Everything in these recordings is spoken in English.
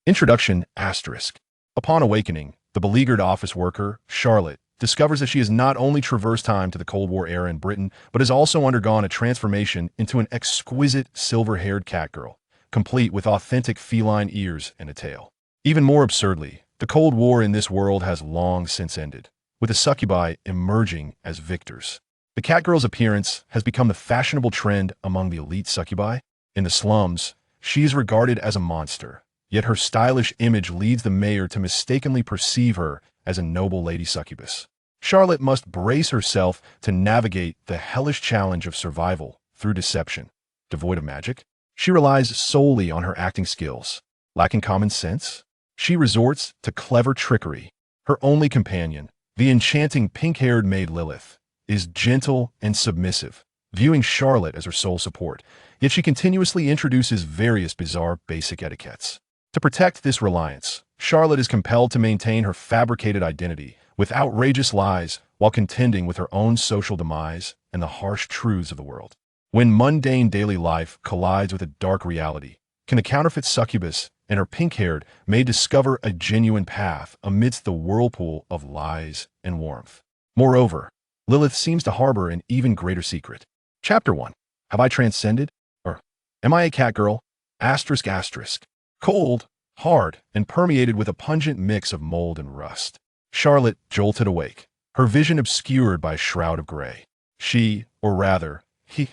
Introduction asterisk. Upon awakening, the beleaguered office worker, Charlotte, discovers that she has not only traversed time to the Cold War era in Britain, but has also undergone a transformation into an exquisite silver-haired catgirl, complete with authentic feline ears and a tail. Even more absurdly, the Cold War in this world has long since ended, with the succubi emerging as victors. The catgirl's appearance has become the fashionable trend among the elite succubi. In the slums, she is regarded as a monster, yet her stylish image leads the mayor to mistakenly perceive her as a noble lady succubus. Charlotte must brace herself to navigate the hellish challenge of survival through deception. Devoid of magic, she relies solely on her acting skills. Lacking common sense, she resorts to clever trickery. Her only companion, the enchanting pink-haired maid Lilyth, is gentle and submissive, viewing Charlotte as her sole support, yet she continuously introduces various bizarre basic etiquettes. To protect this reliance, Charlotte is compelled to maintain her fabricated identity with outrageous lies while contending with her own social demise and the harsh truths of the world. When mundane daily life collides with a dark reality, can the counterfeit succubus and her pink-haired maid discover a genuine path amidst the whirlpool of lies and warmth? Moreover, Lilyth seems to harbor an even greater secret. Chapter 1. Have I transcended? Or am I a catgirl? Asterisk asterisk. Cold, hard, and permeated with a pungent mix of mold and rust. Charlotte jolted awake, her vision obscured by a shroud of gray. She, or rather, he,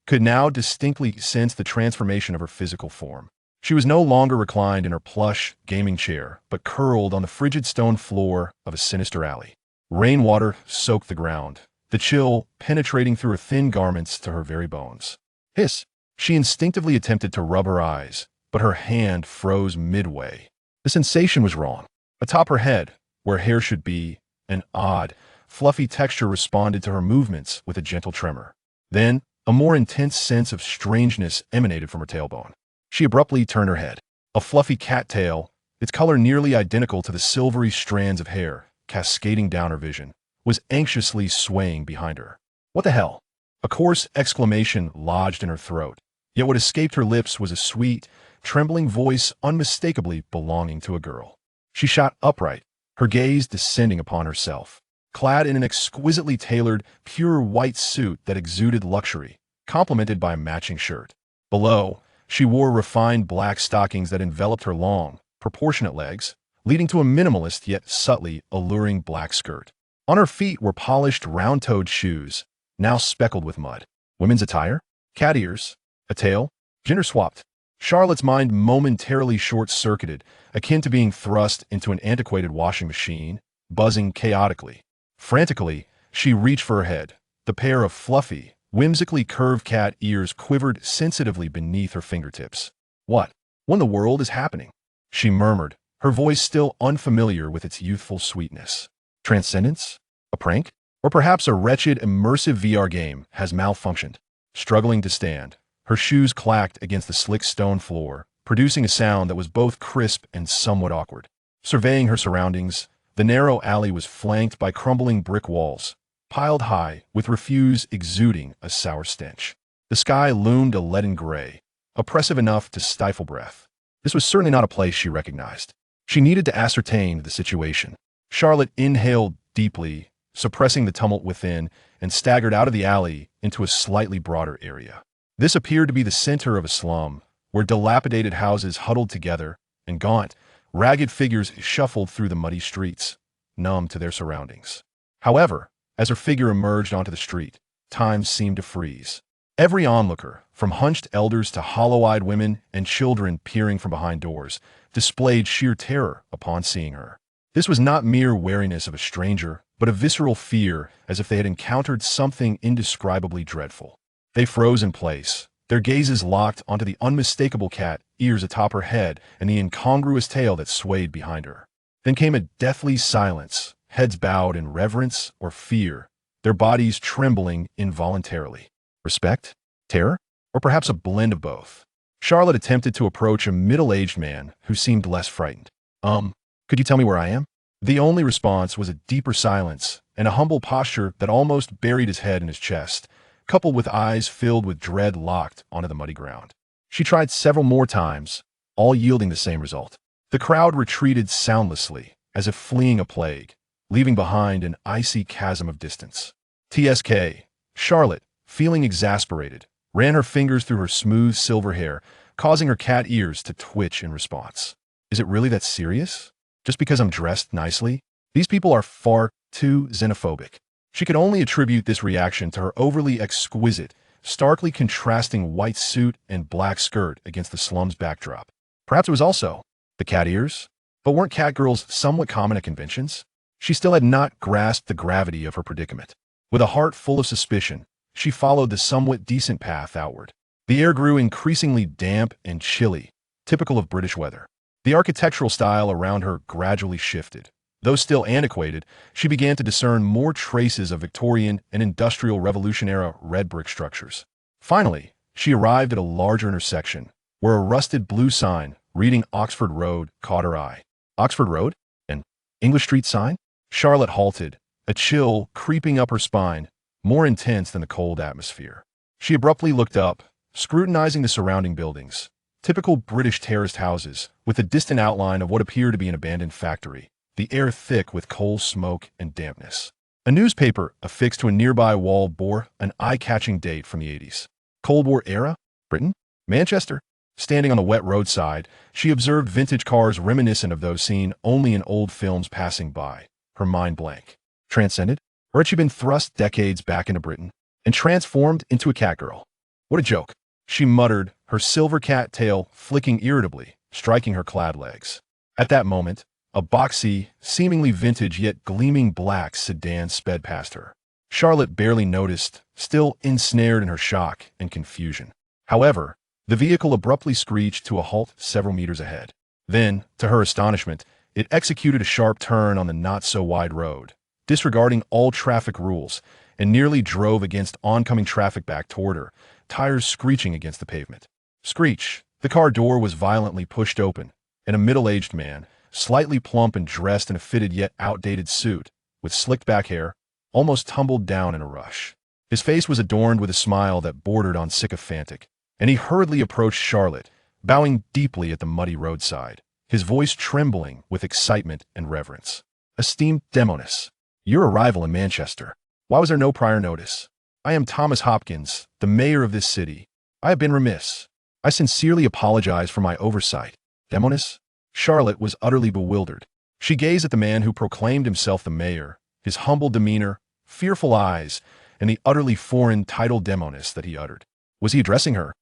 could now distinctly sense the transformation of her physical form. She was no longer reclined in her plush, gaming chair, but curled on the frigid stone floor of a sinister alley. Rainwater soaked the ground, the chill penetrating through her thin garments to her very bones. Hiss! She instinctively attempted to rub her eyes, but her hand froze midway. The sensation was wrong. Atop her head, where hair should be, an odd, fluffy texture responded to her movements with a gentle tremor. Then, a more intense sense of strangeness emanated from her tailbone. She abruptly turned her head. A fluffy cattail, its color nearly identical to the silvery strands of hair cascading down her vision, was anxiously swaying behind her. What the hell? A coarse exclamation lodged in her throat, yet what escaped her lips was a sweet, trembling voice unmistakably belonging to a girl. She shot upright, her gaze descending upon herself. Clad in an exquisitely tailored, pure white suit that exuded luxury, complemented by a matching shirt. Below, she wore refined black stockings that enveloped her long, proportionate legs, leading to a minimalist yet subtly alluring black skirt. On her feet were polished, round-toed shoes, now speckled with mud. Women's attire? Cat ears? A tail? Gender-swapped. Charlotte's mind momentarily short-circuited, akin to being thrust into an antiquated washing machine, buzzing chaotically. Frantically, she reached for her head. The pair of fluffy, whimsically curved cat ears quivered sensitively beneath her fingertips. What in the world is happening? She murmured, her voice still unfamiliar with its youthful sweetness. Transcendence? A prank? Or perhaps a wretched, immersive VR game has malfunctioned. Struggling to stand, her shoes clacked against the slick stone floor, producing a sound that was both crisp and somewhat awkward. Surveying her surroundings, the narrow alley was flanked by crumbling brick walls, piled high, with refuse exuding a sour stench. The sky loomed a leaden gray, oppressive enough to stifle breath. This was certainly not a place she recognized. She needed to ascertain the situation. Charlotte inhaled deeply, suppressing the tumult within, and staggered out of the alley into a slightly broader area. This appeared to be the center of a slum, where dilapidated houses huddled together, and gaunt, ragged figures shuffled through the muddy streets, numb to their surroundings. However, as her figure emerged onto the street, time seemed to freeze. Every onlooker, from hunched elders to hollow-eyed women and children peering from behind doors, displayed sheer terror upon seeing her. This was not mere wariness of a stranger, but a visceral fear, as if they had encountered something indescribably dreadful. They froze in place, their gazes locked onto the unmistakable cat ears atop her head and the incongruous tail that swayed behind her. Then came a deathly silence, heads bowed in reverence or fear, their bodies trembling involuntarily. Respect? Terror? Or perhaps a blend of both? Charlotte attempted to approach a middle-aged man who seemed less frightened. Could you tell me where I am? The only response was a deeper silence and a humble posture that almost buried his head in his chest, coupled with eyes filled with dread locked onto the muddy ground. She tried several more times, all yielding the same result. The crowd retreated soundlessly, as if fleeing a plague, leaving behind an icy chasm of distance. TSK. Charlotte, feeling exasperated, ran her fingers through her smooth silver hair, causing her cat ears to twitch in response. Is it really that serious? Just because I'm dressed nicely? These people are far too xenophobic. She could only attribute this reaction to her overly exquisite, starkly contrasting white suit and black skirt against the slum's backdrop. Perhaps it was also the cat ears? But weren't catgirls somewhat common at conventions? She still had not grasped the gravity of her predicament. With a heart full of suspicion, she followed the somewhat decent path outward. The air grew increasingly damp and chilly, typical of British weather. The architectural style around her gradually shifted. Though still antiquated, she began to discern more traces of Victorian and Industrial Revolution-era red brick structures. Finally, she arrived at a larger intersection, where a rusted blue sign reading Oxford Road caught her eye. Oxford Road? An English street sign? Charlotte halted, a chill creeping up her spine, more intense than the cold atmosphere. She abruptly looked up, scrutinizing the surrounding buildings. Typical British terraced houses, with a distant outline of what appeared to be an abandoned factory, the air thick with coal smoke and dampness. A newspaper affixed to a nearby wall bore an eye-catching date from the 80s. Cold War era? Britain? Manchester? Standing on the wet roadside, she observed vintage cars reminiscent of those seen only in old films passing by, her mind blank. Transcended? Or had she been thrust decades back into Britain and transformed into a catgirl? What a joke, she muttered, her silver cat tail flicking irritably, striking her clad legs. At that moment, a boxy, seemingly vintage yet gleaming black sedan sped past her. Charlotte barely noticed, still ensnared in her shock and confusion. However, the vehicle abruptly screeched to a halt several meters ahead. Then, to her astonishment, it executed a sharp turn on the not-so-wide road, disregarding all traffic rules, and nearly drove against oncoming traffic back toward her, tires screeching against the pavement. Screech! The car door was violently pushed open, and a middle-aged man, slightly plump and dressed in a fitted yet outdated suit, with slicked back hair, almost tumbled down in a rush. His face was adorned with a smile that bordered on sycophantic, and he hurriedly approached Charlotte, bowing deeply at the muddy roadside, his voice trembling with excitement and reverence. Esteemed Demoness, your arrival in Manchester. Why was there no prior notice? I am Thomas Hopkins, the mayor of this city. I have been remiss. I sincerely apologize for my oversight. Demoness? Charlotte was utterly bewildered. She gazed at the man who proclaimed himself the mayor, his humble demeanor, fearful eyes, and the utterly foreign title Demoness that he uttered. Was he addressing her?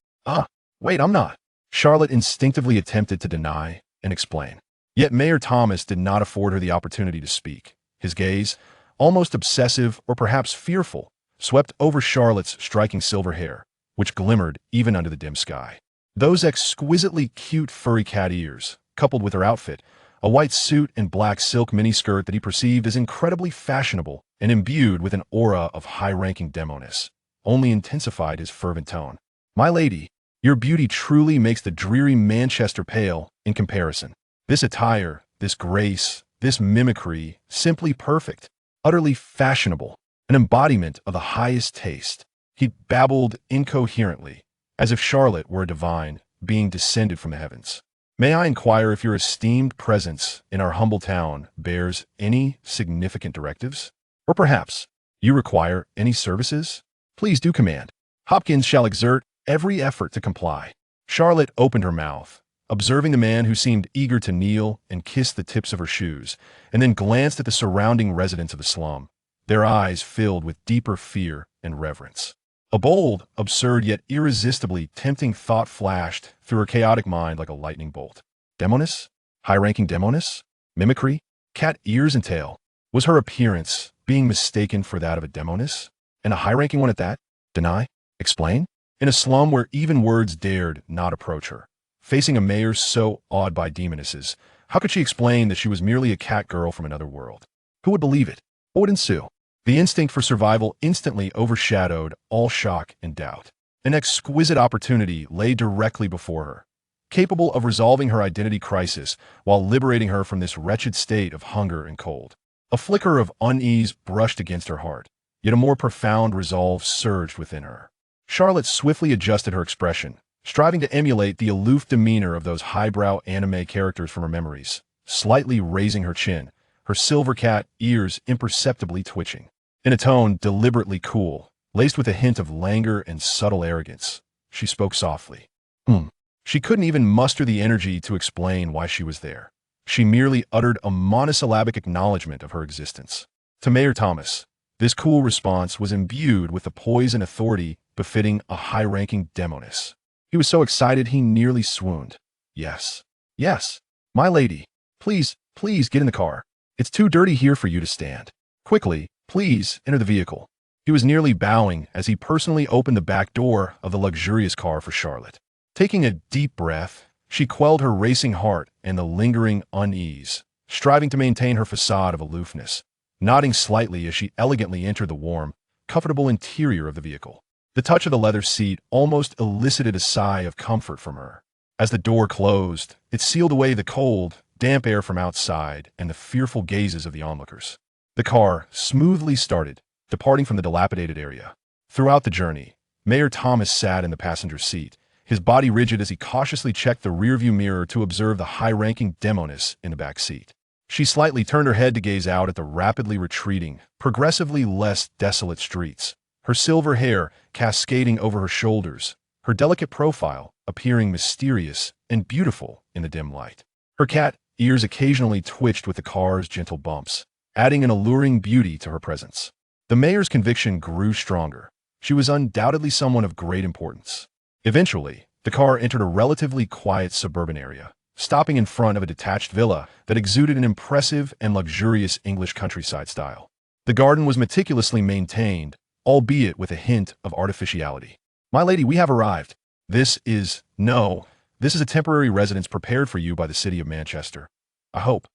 Wait, I'm not. Charlotte instinctively attempted to deny and explain. Yet Mayor Thomas did not afford her the opportunity to speak. His gaze, almost obsessive or perhaps fearful, swept over Charlotte's striking silver hair, which glimmered even under the dim sky. Those exquisitely cute furry cat ears, coupled with her outfit, a white suit and black silk miniskirt that he perceived as incredibly fashionable and imbued with an aura of high-ranking demoness, only intensified his fervent tone. My lady, your beauty truly makes the dreary Manchester pale in comparison. This attire, this grace, this mimicry, simply perfect, utterly fashionable, an embodiment of the highest taste. He babbled incoherently, as if Charlotte were a divine being descended from the heavens. May I inquire if your esteemed presence in our humble town bears any significant directives? Or perhaps you require any services? Please do command. Hopkins shall exert every effort to comply. Charlotte opened her mouth, observing the man who seemed eager to kneel and kiss the tips of her shoes, and then glanced at the surrounding residents of the slum, their eyes filled with deeper fear and reverence. A bold, absurd, yet irresistibly tempting thought flashed through her chaotic mind like a lightning bolt. Demoness? High-ranking demoness? Mimicry? Cat ears and tail? Was her appearance being mistaken for that of a demoness? And a high-ranking one at that? Deny? Explain? In a slum where even words dared not approach her, facing a mayor so awed by demonesses, how could she explain that she was merely a cat girl from another world? Who would believe it? What would ensue? The instinct for survival instantly overshadowed all shock and doubt. An exquisite opportunity lay directly before her, capable of resolving her identity crisis while liberating her from this wretched state of hunger and cold. A flicker of unease brushed against her heart, yet a more profound resolve surged within her. Charlotte swiftly adjusted her expression, striving to emulate the aloof demeanor of those highbrow anime characters from her memories, slightly raising her chin, her silver cat ears imperceptibly twitching. In a tone deliberately cool, laced with a hint of languor and subtle arrogance, she spoke softly. She couldn't even muster the energy to explain why she was there. She merely uttered a monosyllabic acknowledgement of her existence. To Mayor Thomas, this cool response was imbued with the poise and authority befitting a high-ranking demoness. He was so excited he nearly swooned. Yes, yes, my lady. Please get in the car. It's too dirty here for you to stand. Quickly, please enter the vehicle. He was nearly bowing as he personally opened the back door of the luxurious car for Charlotte. Taking a deep breath, she quelled her racing heart and the lingering unease, striving to maintain her facade of aloofness, nodding slightly as she elegantly entered the warm, comfortable interior of the vehicle. The touch of the leather seat almost elicited a sigh of comfort from her. As the door closed, it sealed away the cold, damp air from outside and the fearful gazes of the onlookers. The car smoothly started, departing from the dilapidated area. Throughout the journey, Mayor Thomas sat in the passenger seat, his body rigid as he cautiously checked the rearview mirror to observe the high-ranking demoness in the back seat. She slightly turned her head to gaze out at the rapidly retreating, progressively less desolate streets, her silver hair cascading over her shoulders, her delicate profile appearing mysterious and beautiful in the dim light. Her cat ears occasionally twitched with the car's gentle bumps, adding an alluring beauty to her presence. The mayor's conviction grew stronger. She was undoubtedly someone of great importance. Eventually, the car entered a relatively quiet suburban area, stopping in front of a detached villa that exuded an impressive and luxurious English countryside style. The garden was meticulously maintained, albeit with a hint of artificiality. My lady, we have arrived. This is a temporary residence prepared for you by the city of Manchester. I hope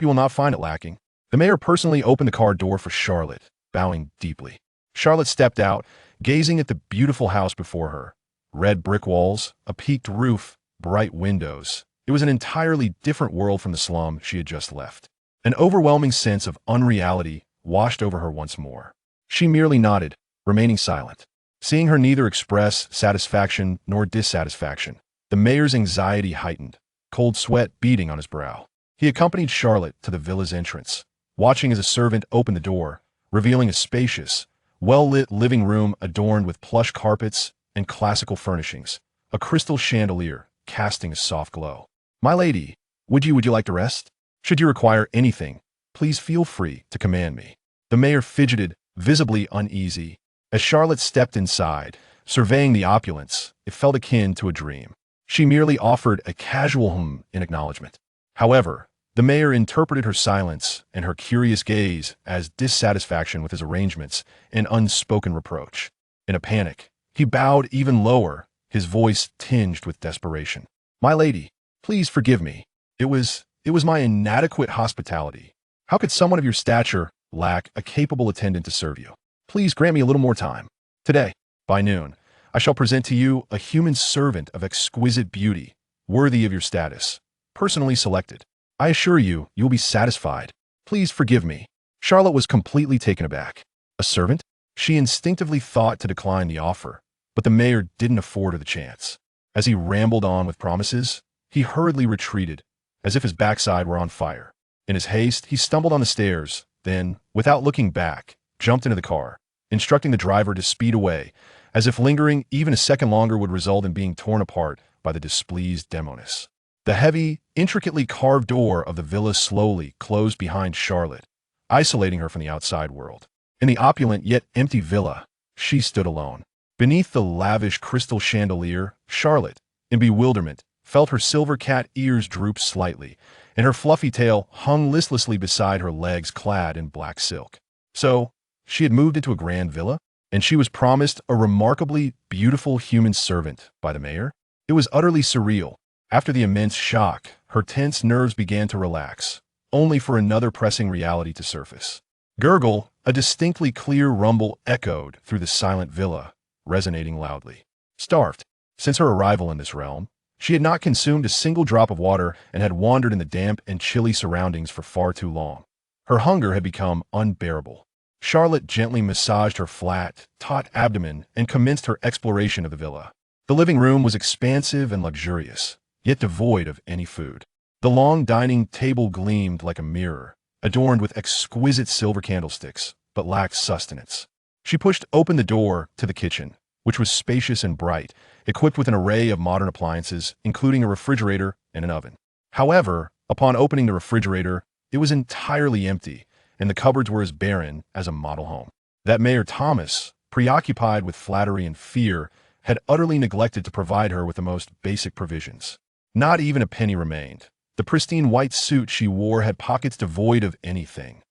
you will not find it lacking. The mayor personally opened the car door for Charlotte, bowing deeply. Charlotte stepped out, gazing at the beautiful house before her. Red brick walls, a peaked roof, bright windows. It was an entirely different world from the slum she had just left. An overwhelming sense of unreality washed over her once more. She merely nodded, remaining silent. Seeing her neither express satisfaction nor dissatisfaction, the mayor's anxiety heightened, cold sweat beading on his brow. He accompanied Charlotte to the villa's entrance, watching as a servant opened the door, revealing a spacious, well-lit living room adorned with plush carpets and classical furnishings, a crystal chandelier casting a soft glow. My lady, would you like to rest? Should you require anything, please feel free to command me. The mayor fidgeted, visibly uneasy. As Charlotte stepped inside, surveying the opulence, it felt akin to a dream. She merely offered a casual in acknowledgement. However, the mayor interpreted her silence and her curious gaze as dissatisfaction with his arrangements and unspoken reproach. In a panic, he bowed even lower, his voice tinged with desperation. My lady, please forgive me. It was my inadequate hospitality. How could someone of your stature lack a capable attendant to serve you? Please grant me a little more time. Today, by noon, I shall present to you a human servant of exquisite beauty, worthy of your status, personally selected. I assure you, you will be satisfied. Please forgive me. Charlotte was completely taken aback. A servant? She instinctively thought to decline the offer, but the mayor didn't afford her the chance. As he rambled on with promises, he hurriedly retreated, as if his backside were on fire. In his haste, he stumbled on the stairs, then, without looking back, jumped into the car, instructing the driver to speed away, as if lingering even a second longer would result in being torn apart by the displeased demoness. The heavy, intricately carved door of the villa slowly closed behind Charlotte, isolating her from the outside world. In the opulent yet empty villa, she stood alone. Beneath the lavish crystal chandelier, Charlotte, in bewilderment, felt her silver cat ears droop slightly, and her fluffy tail hung listlessly beside her legs clad in black silk. So, she had moved into a grand villa, and she was promised a remarkably beautiful human servant by the mayor? It was utterly surreal. After the immense shock, her tense nerves began to relax, only for another pressing reality to surface. Gurgle, a distinctly clear rumble echoed through the silent villa, resonating loudly. Starved. Since her arrival in this realm, she had not consumed a single drop of water and had wandered in the damp and chilly surroundings for far too long. Her hunger had become unbearable. Charlotte gently massaged her flat, taut abdomen and commenced her exploration of the villa. The living room was expansive and luxurious, yet devoid of any food. The long dining table gleamed like a mirror, adorned with exquisite silver candlesticks, but lacked sustenance. She pushed open the door to the kitchen, which was spacious and bright, equipped with an array of modern appliances, including a refrigerator and an oven. However, upon opening the refrigerator, it was entirely empty, and the cupboards were as barren as a model home. That Mayor Thomas, preoccupied with flattery and fear, had utterly neglected to provide her with the most basic provisions. Not even a penny remained. The pristine white suit she wore had pockets devoid of anything.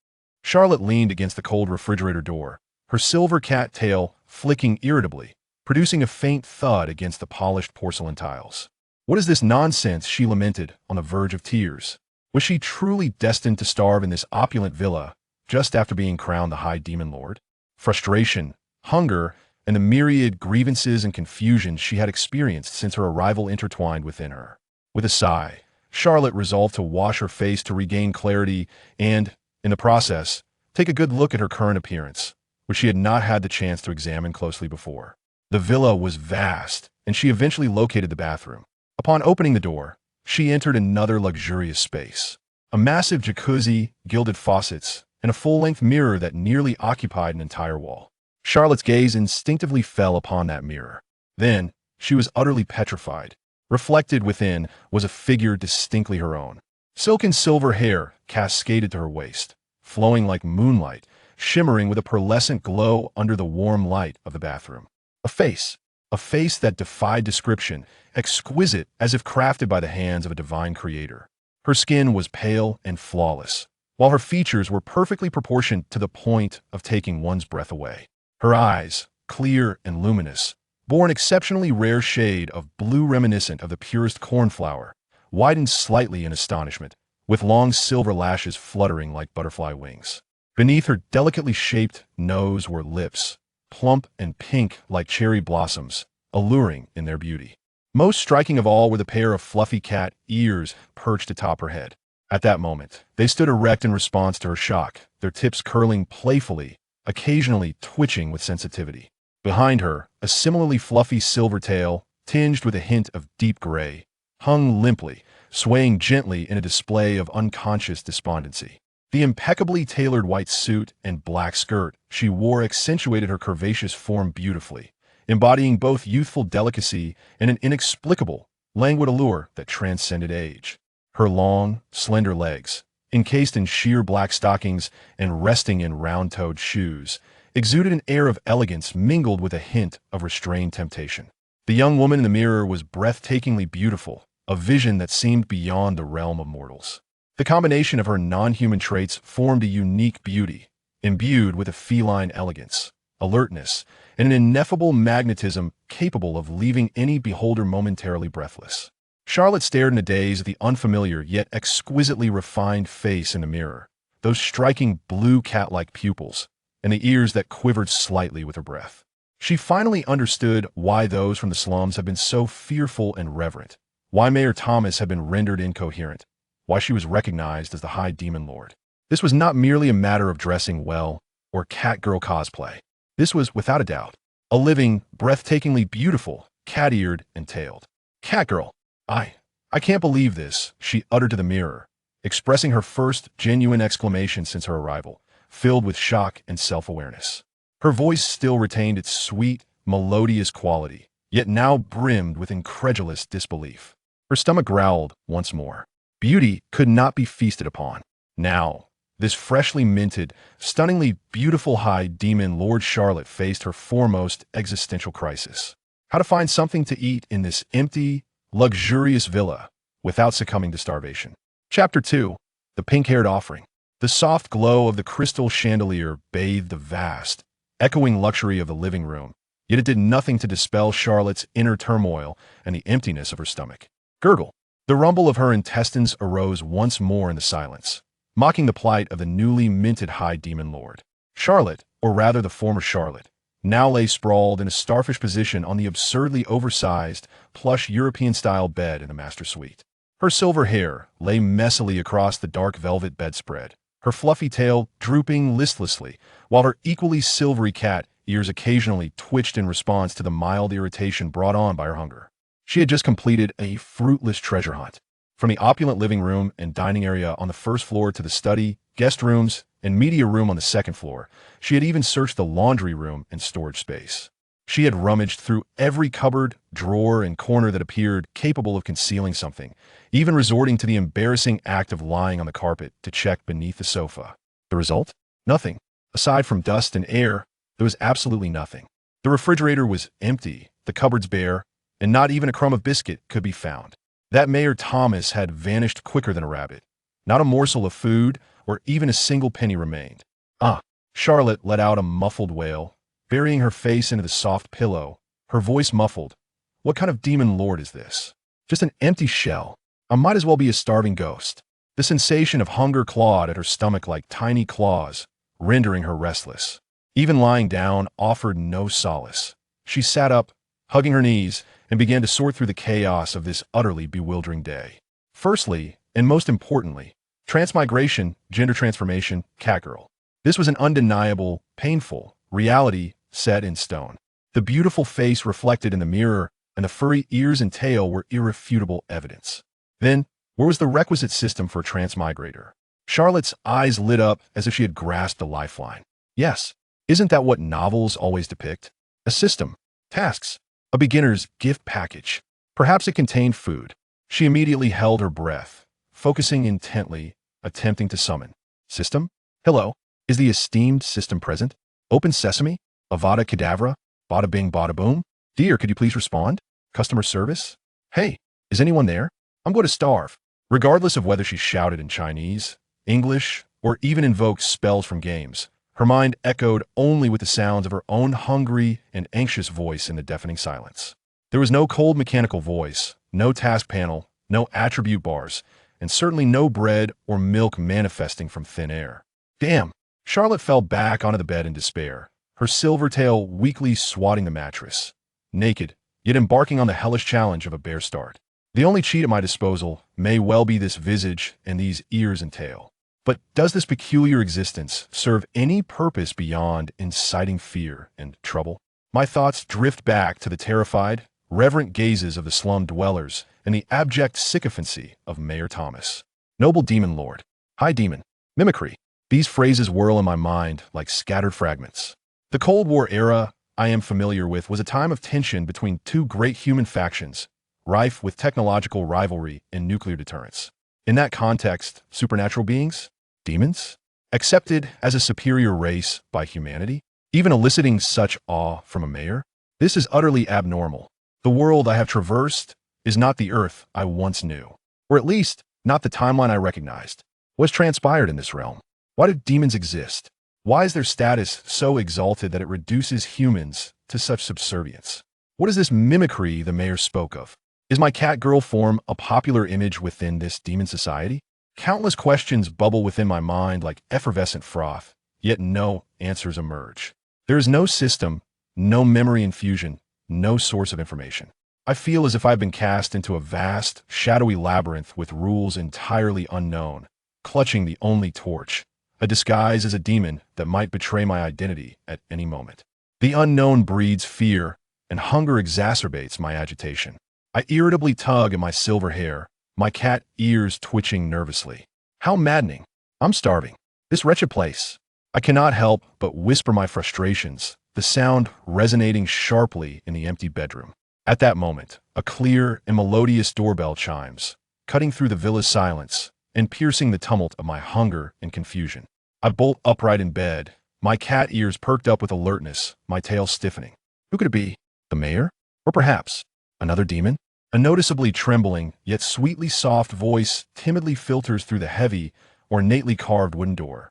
Charlotte leaned against the cold refrigerator door, her silver cat tail flicking irritably, producing a faint thud against the polished porcelain tiles. What is this nonsense? She lamented, on the verge of tears. Was she truly destined to starve in this opulent villa just after being crowned the High Demon Lord? Frustration, hunger, and the myriad grievances and confusion she had experienced since her arrival intertwined within her. With a sigh, Charlotte resolved to wash her face to regain clarity and, in the process, take a good look at her current appearance, which she had not had the chance to examine closely before. The villa was vast, and she eventually located the bathroom. Upon opening the door, she entered another luxurious space. A massive jacuzzi, gilded faucets, and a full-length mirror that nearly occupied an entire wall. Charlotte's gaze instinctively fell upon that mirror. Then, she was utterly petrified. Reflected within was a figure distinctly her own. Silken silver hair cascaded to her waist, flowing like moonlight, shimmering with a pearlescent glow under the warm light of the bathroom. A face that defied description, exquisite as if crafted by the hands of a divine creator. Her skin was pale and flawless, while her features were perfectly proportioned to the point of taking one's breath away. Her eyes, clear and luminous, bore an exceptionally rare shade of blue reminiscent of the purest cornflower, widened slightly in astonishment, with long silver lashes fluttering like butterfly wings. Beneath her delicately shaped nose were lips, plump and pink like cherry blossoms, alluring in their beauty. Most striking of all were the pair of fluffy cat ears perched atop her head. At that moment, they stood erect in response to her shock, their tips curling playfully, occasionally twitching with sensitivity. Behind her, a similarly fluffy silver tail, tinged with a hint of deep gray, hung limply, swaying gently in a display of unconscious despondency. The impeccably tailored white suit and black skirt she wore accentuated her curvaceous form beautifully, embodying both youthful delicacy and an inexplicable, languid allure that transcended age. Her long, slender legs, encased in sheer black stockings and resting in round-toed shoes, exuded an air of elegance mingled with a hint of restrained temptation. The young woman in the mirror was breathtakingly beautiful, a vision that seemed beyond the realm of mortals. The combination of her non-human traits formed a unique beauty, imbued with a feline elegance, alertness, and an ineffable magnetism capable of leaving any beholder momentarily breathless. Charlotte stared in a daze at the unfamiliar yet exquisitely refined face in the mirror, those striking blue cat-like pupils, and the ears that quivered slightly with her breath. She finally understood why those from the slums had been so fearful and reverent, why Mayor Thomas had been rendered incoherent, why she was recognized as the High Demon Lord. This was not merely a matter of dressing well or catgirl cosplay. This was, without a doubt, a living, breathtakingly beautiful, cat-eared and tailed catgirl. I can't believe this, she uttered to the mirror, expressing her first genuine exclamation since her arrival, filled with shock and self-awareness. Her voice still retained its sweet, melodious quality, yet now brimmed with incredulous disbelief. Her stomach growled once more. Beauty could not be feasted upon. Now, this freshly minted, stunningly beautiful High Demon Lord Charlotte faced her foremost existential crisis. How to find something to eat in this empty, luxurious villa without succumbing to starvation. Chapter 2. The Pink-Haired Offering. The soft glow of the crystal chandelier bathed the vast, echoing luxury of the living room, yet it did nothing to dispel Charlotte's inner turmoil and the emptiness of her stomach. Gurgle. The rumble of her intestines arose once more in the silence, mocking the plight of the newly minted High Demon Lord. Charlotte, or rather the former Charlotte, now lay sprawled in a starfish position on the absurdly oversized, plush European-style bed in the master suite. Her silver hair lay messily across the dark velvet bedspread, her fluffy tail drooping listlessly, while her equally silvery cat ears occasionally twitched in response to the mild irritation brought on by her hunger. She had just completed a fruitless treasure hunt. From the opulent living room and dining area on the first floor to the study, guest rooms, and media room on the second floor, she had even searched the laundry room and storage space. She had rummaged through every cupboard, drawer, and corner that appeared capable of concealing something, even resorting to the embarrassing act of lying on the carpet to check beneath the sofa. The result? Nothing. Aside from dust and air, there was absolutely nothing. The refrigerator was empty, the cupboards bare, and not even a crumb of biscuit could be found. That Mayor Thomas had vanished quicker than a rabbit. Not a morsel of food or even a single penny remained. Ah! Charlotte let out a muffled wail, burying her face into the soft pillow, her voice muffled. What kind of demon lord is this? Just an empty shell. I might as well be a starving ghost. The sensation of hunger clawed at her stomach like tiny claws, rendering her restless. Even lying down offered no solace. She sat up, hugging her knees, and began to sort through the chaos of this utterly bewildering day. Firstly, and most importantly, transmigration, gender transformation, catgirl. This was an undeniable, painful reality set in stone. The beautiful face reflected in the mirror and the furry ears and tail were irrefutable evidence. Then, where was the requisite system for a transmigrator? Charlotte's eyes lit up as if she had grasped a lifeline. Yes, isn't that what novels always depict? A system, tasks, a beginner's gift package. Perhaps it contained food. She immediately held her breath, focusing intently, attempting to summon. System? Hello, is the esteemed system present? Open sesame? Avada Kedavra? Bada bing bada boom? Dear, could you please respond? Customer service? Hey, is anyone there? I'm going to starve. Regardless of whether she shouted in Chinese, English, or even invoked spells from games, her mind echoed only with the sounds of her own hungry and anxious voice in the deafening silence. There was no cold mechanical voice, no task panel, no attribute bars, and certainly no bread or milk manifesting from thin air. Damn! Charlotte fell back onto the bed in despair, her silver tail weakly swatting the mattress. Naked, yet embarking on the hellish challenge of a bare start. The only cheat at my disposal may well be this visage and these ears and tail. But does this peculiar existence serve any purpose beyond inciting fear and trouble? My thoughts drift back to the terrified, reverent gazes of the slum dwellers and the abject sycophancy of Mayor Thomas. Noble demon lord. High demon. Mimicry. These phrases whirl in my mind like scattered fragments. The Cold War era I am familiar with was a time of tension between two great human factions, rife with technological rivalry and nuclear deterrence. In that context, supernatural beings? Demons? Accepted as a superior race by humanity? Even eliciting such awe from a mayor? This is utterly abnormal. The world I have traversed is not the Earth I once knew, or at least not the timeline I recognized. What's transpired in this realm? Why do demons exist? Why is their status so exalted that it reduces humans to such subservience? What is this mimicry the mayor spoke of? Is my catgirl form a popular image within this demon society? Countless questions bubble within my mind like effervescent froth, yet no answers emerge. There is no system, no memory infusion, no source of information. I feel as if I've been cast into a vast, shadowy labyrinth with rules entirely unknown, clutching the only torch, a disguise as a demon that might betray my identity at any moment. The unknown breeds fear, and hunger exacerbates my agitation. I irritably tug at my silver hair, my cat ears twitching nervously. How maddening. I'm starving. This wretched place. I cannot help but whisper my frustrations, the sound resonating sharply in the empty bedroom. At that moment, a clear and melodious doorbell chimes, cutting through the villa's silence and piercing the tumult of my hunger and confusion. I bolt upright in bed, my cat ears perked up with alertness, my tail stiffening. Who could it be? The mayor? Or perhaps another demon? A noticeably trembling, yet sweetly soft voice timidly filters through the heavy, ornately carved wooden door.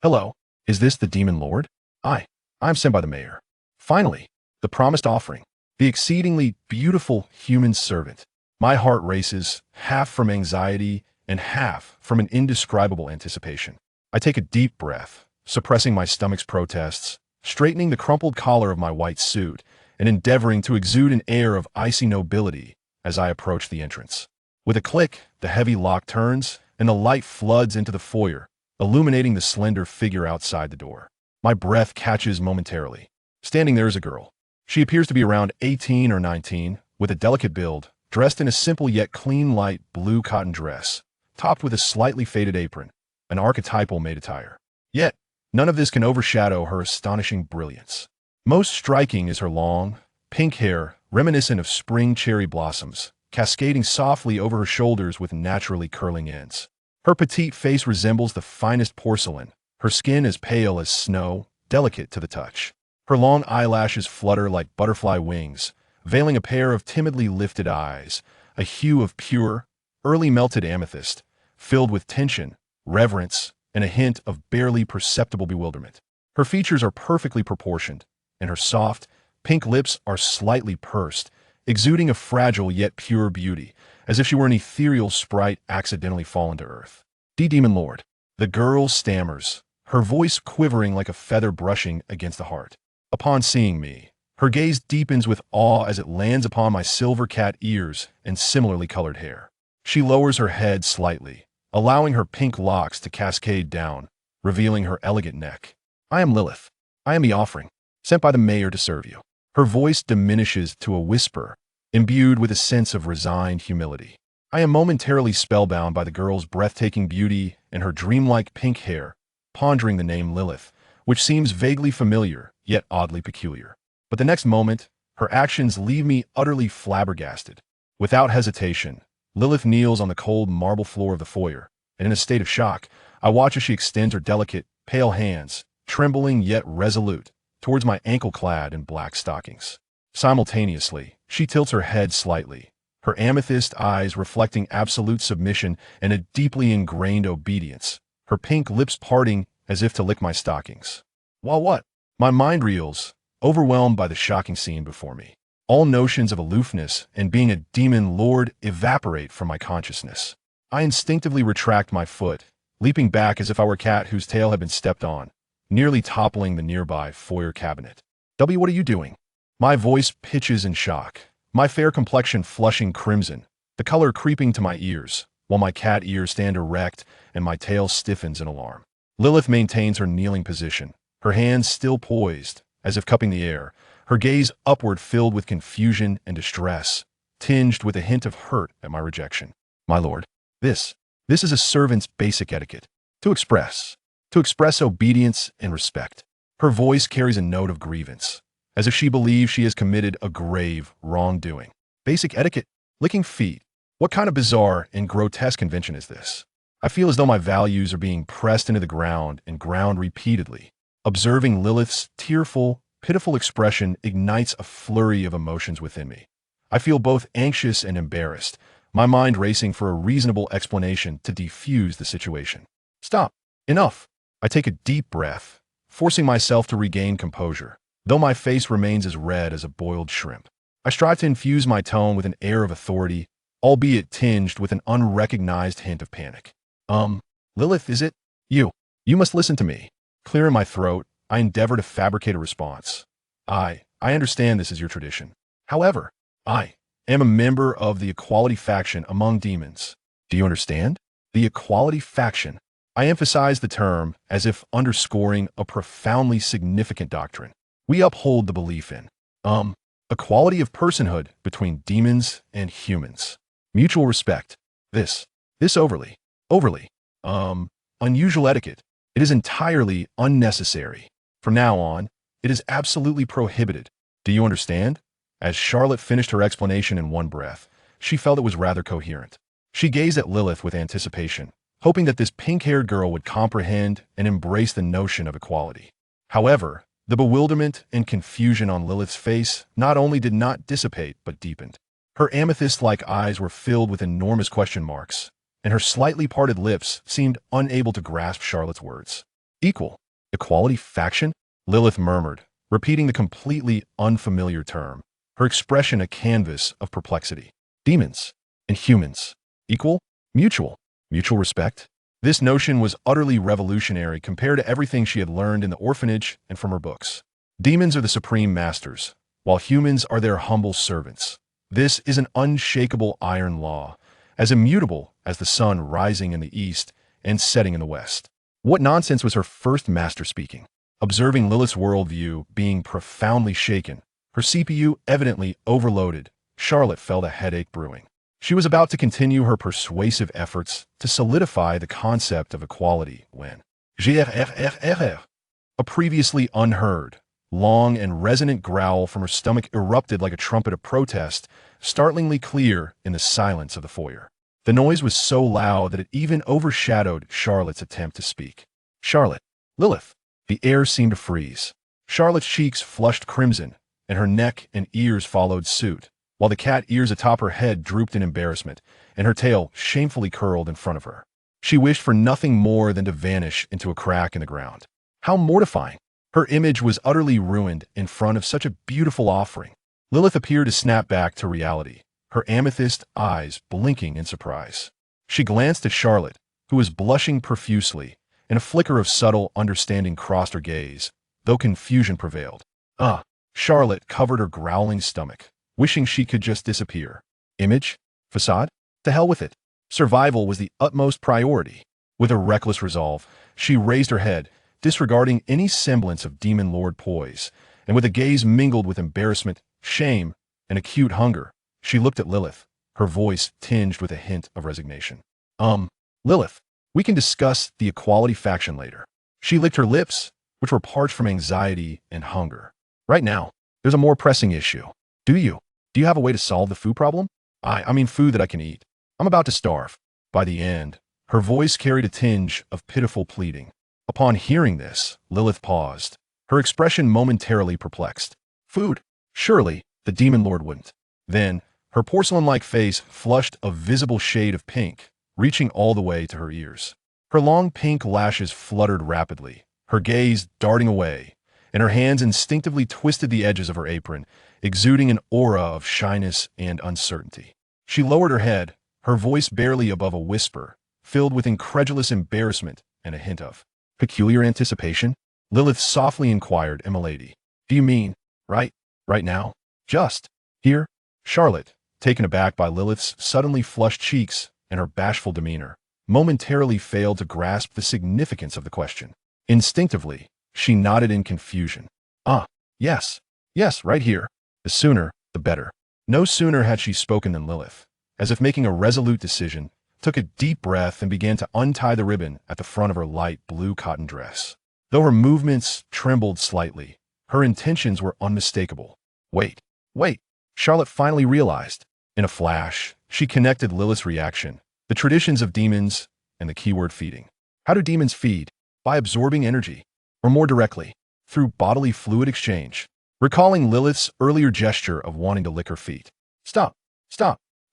Hello, is this the demon lord? I'm sent by the mayor. Finally, the promised offering. The exceedingly beautiful human servant. My heart races, half from anxiety and half from an indescribable anticipation. I take a deep breath, suppressing my stomach's protests, straightening the crumpled collar of my white suit, and endeavoring to exude an air of icy nobility as I approach the entrance. With a click, the heavy lock turns, and the light floods into the foyer, illuminating the slender figure outside the door. My breath catches momentarily. Standing there is a girl. She appears to be around 18 or 19, with a delicate build, dressed in a simple yet clean light blue cotton dress, topped with a slightly faded apron, an archetypal maid attire. Yet, none of this can overshadow her astonishing brilliance. Most striking is her long, pink hair, reminiscent of spring cherry blossoms, cascading softly over her shoulders with naturally curling ends. Her petite face resembles the finest porcelain. Her skin is pale as snow, delicate to the touch. Her long eyelashes flutter like butterfly wings, veiling a pair of timidly lifted eyes, a hue of pure, early melted amethyst, filled with tension, reverence, and a hint of barely perceptible bewilderment. Her features are perfectly proportioned, and her soft, pink lips are slightly pursed, exuding a fragile yet pure beauty, as if she were an ethereal sprite accidentally fallen to earth. Demon Lord. The girl stammers, her voice quivering like a feather brushing against the heart. Upon seeing me, her gaze deepens with awe as it lands upon my silver cat ears and similarly colored hair. She lowers her head slightly, allowing her pink locks to cascade down, revealing her elegant neck. I am Lilyth. I am the offering, sent by the mayor to serve you. Her voice diminishes to a whisper, imbued with a sense of resigned humility. I am momentarily spellbound by the girl's breathtaking beauty and her dreamlike pink hair, pondering the name Lilyth, which seems vaguely familiar, yet oddly peculiar. But the next moment, her actions leave me utterly flabbergasted. Without hesitation, Lilyth kneels on the cold marble floor of the foyer, and in a state of shock, I watch as she extends her delicate, pale hands, trembling yet resolute, towards my ankle-clad in black stockings. Simultaneously, she tilts her head slightly, her amethyst eyes reflecting absolute submission and a deeply ingrained obedience, her pink lips parting as if to lick my stockings. While what? My mind reels, overwhelmed by the shocking scene before me. All notions of aloofness and being a demon lord evaporate from my consciousness. I instinctively retract my foot, leaping back as if I were a cat whose tail had been stepped on, nearly toppling the nearby foyer cabinet. What are you doing? My voice pitches in shock, my fair complexion flushing crimson, the color creeping to my ears, while my cat ears stand erect and my tail stiffens in alarm. Lilyth maintains her kneeling position, her hands still poised, as if cupping the air, her gaze upward filled with confusion and distress, tinged with a hint of hurt at my rejection. My lord, this is a servant's basic etiquette. To express obedience and respect. Her voice carries a note of grievance, as if she believes she has committed a grave wrongdoing. Basic etiquette? Licking feet. What kind of bizarre and grotesque convention is this? I feel as though my values are being pressed into the ground and ground repeatedly. Observing Lilyth's tearful, pitiful expression ignites a flurry of emotions within me. I feel both anxious and embarrassed, my mind racing for a reasonable explanation to defuse the situation. Stop. Enough. I take a deep breath, forcing myself to regain composure, though my face remains as red as a boiled shrimp. I strive to infuse my tone with an air of authority, albeit tinged with an unrecognized hint of panic. Lilyth, is it? You must listen to me. Clearing my throat, I endeavor to fabricate a response. I understand this is your tradition. However, I am a member of the equality faction among demons. Do you understand? The equality faction. I emphasize the term as if underscoring a profoundly significant doctrine. We uphold the belief in, equality of personhood between demons and humans. Mutual respect. This overly, unusual etiquette. It is entirely unnecessary. From now on, it is absolutely prohibited. Do you understand? As Charlotte finished her explanation in one breath, she felt it was rather coherent. She gazed at Lilyth with anticipation, hoping that this pink-haired girl would comprehend and embrace the notion of equality. However, the bewilderment and confusion on Lilyth's face not only did not dissipate but deepened. Her amethyst-like eyes were filled with enormous question marks, and her slightly parted lips seemed unable to grasp Charlotte's words. Equality faction? Lilyth murmured, repeating the completely unfamiliar term, her expression a canvas of perplexity. Demons and humans. Equal? Mutual respect? This notion was utterly revolutionary compared to everything she had learned in the orphanage and from her books. Demons are the supreme masters, while humans are their humble servants. This is an unshakable iron law, as immutable as the sun rising in the east and setting in the west. What nonsense was her first master speaking? Observing Lilith's worldview being profoundly shaken, her CPU evidently overloaded, Charlotte felt a headache brewing. She was about to continue her persuasive efforts to solidify the concept of equality when a previously unheard, long and resonant growl from her stomach erupted like a trumpet of protest, startlingly clear in the silence of the foyer. The noise was so loud that it even overshadowed Charlotte's attempt to speak. Charlotte. Lilyth. The air seemed to freeze. Charlotte's cheeks flushed crimson, and her neck and ears followed suit, while the cat ears atop her head drooped in embarrassment, and her tail shamefully curled in front of her. She wished for nothing more than to vanish into a crack in the ground. How mortifying! Her image was utterly ruined in front of such a beautiful offering. Lilyth appeared to snap back to reality, her amethyst eyes blinking in surprise. She glanced at Charlotte, who was blushing profusely, and a flicker of subtle understanding crossed her gaze, though confusion prevailed. Charlotte covered her growling stomach, wishing she could just disappear. Image? Facade? To hell with it. Survival was the utmost priority. With a reckless resolve, she raised her head, disregarding any semblance of demon lord poise, and with a gaze mingled with embarrassment, shame, and acute hunger, she looked at Lilyth, her voice tinged with a hint of resignation. Lilyth, we can discuss the equality faction later. She licked her lips, which were parched from anxiety and hunger. Right now, there's a more pressing issue. Do you have a way to solve the food problem? I mean food that I can eat. I'm about to starve. By the end, her voice carried a tinge of pitiful pleading. Upon hearing this, Lilyth paused, her expression momentarily perplexed. Food? Surely, the demon lord wouldn't. Then, her porcelain-like face flushed a visible shade of pink, reaching all the way to her ears. Her long pink lashes fluttered rapidly, her gaze darting away, and her hands instinctively twisted the edges of her apron, exuding an aura of shyness and uncertainty. She lowered her head, her voice barely above a whisper, filled with incredulous embarrassment and a hint of peculiar anticipation. Lilyth softly inquired, "Milady, do you mean, right now? Just here?" Charlotte, taken aback by Lilyth's suddenly flushed cheeks and her bashful demeanor, momentarily failed to grasp the significance of the question. Instinctively, she nodded in confusion. Yes, right here. The sooner, the better." No sooner had she spoken than Lilyth, as if making a resolute decision, took a deep breath and began to untie the ribbon at the front of her light blue cotton dress. Though her movements trembled slightly, her intentions were unmistakable. Wait. Charlotte finally realized. In a flash, she connected Lilyth's reaction, the traditions of demons, and the keyword feeding. How do demons feed? By absorbing energy, or more directly, through bodily fluid exchange. Recalling Lilyth's earlier gesture of wanting to lick her feet. Stop.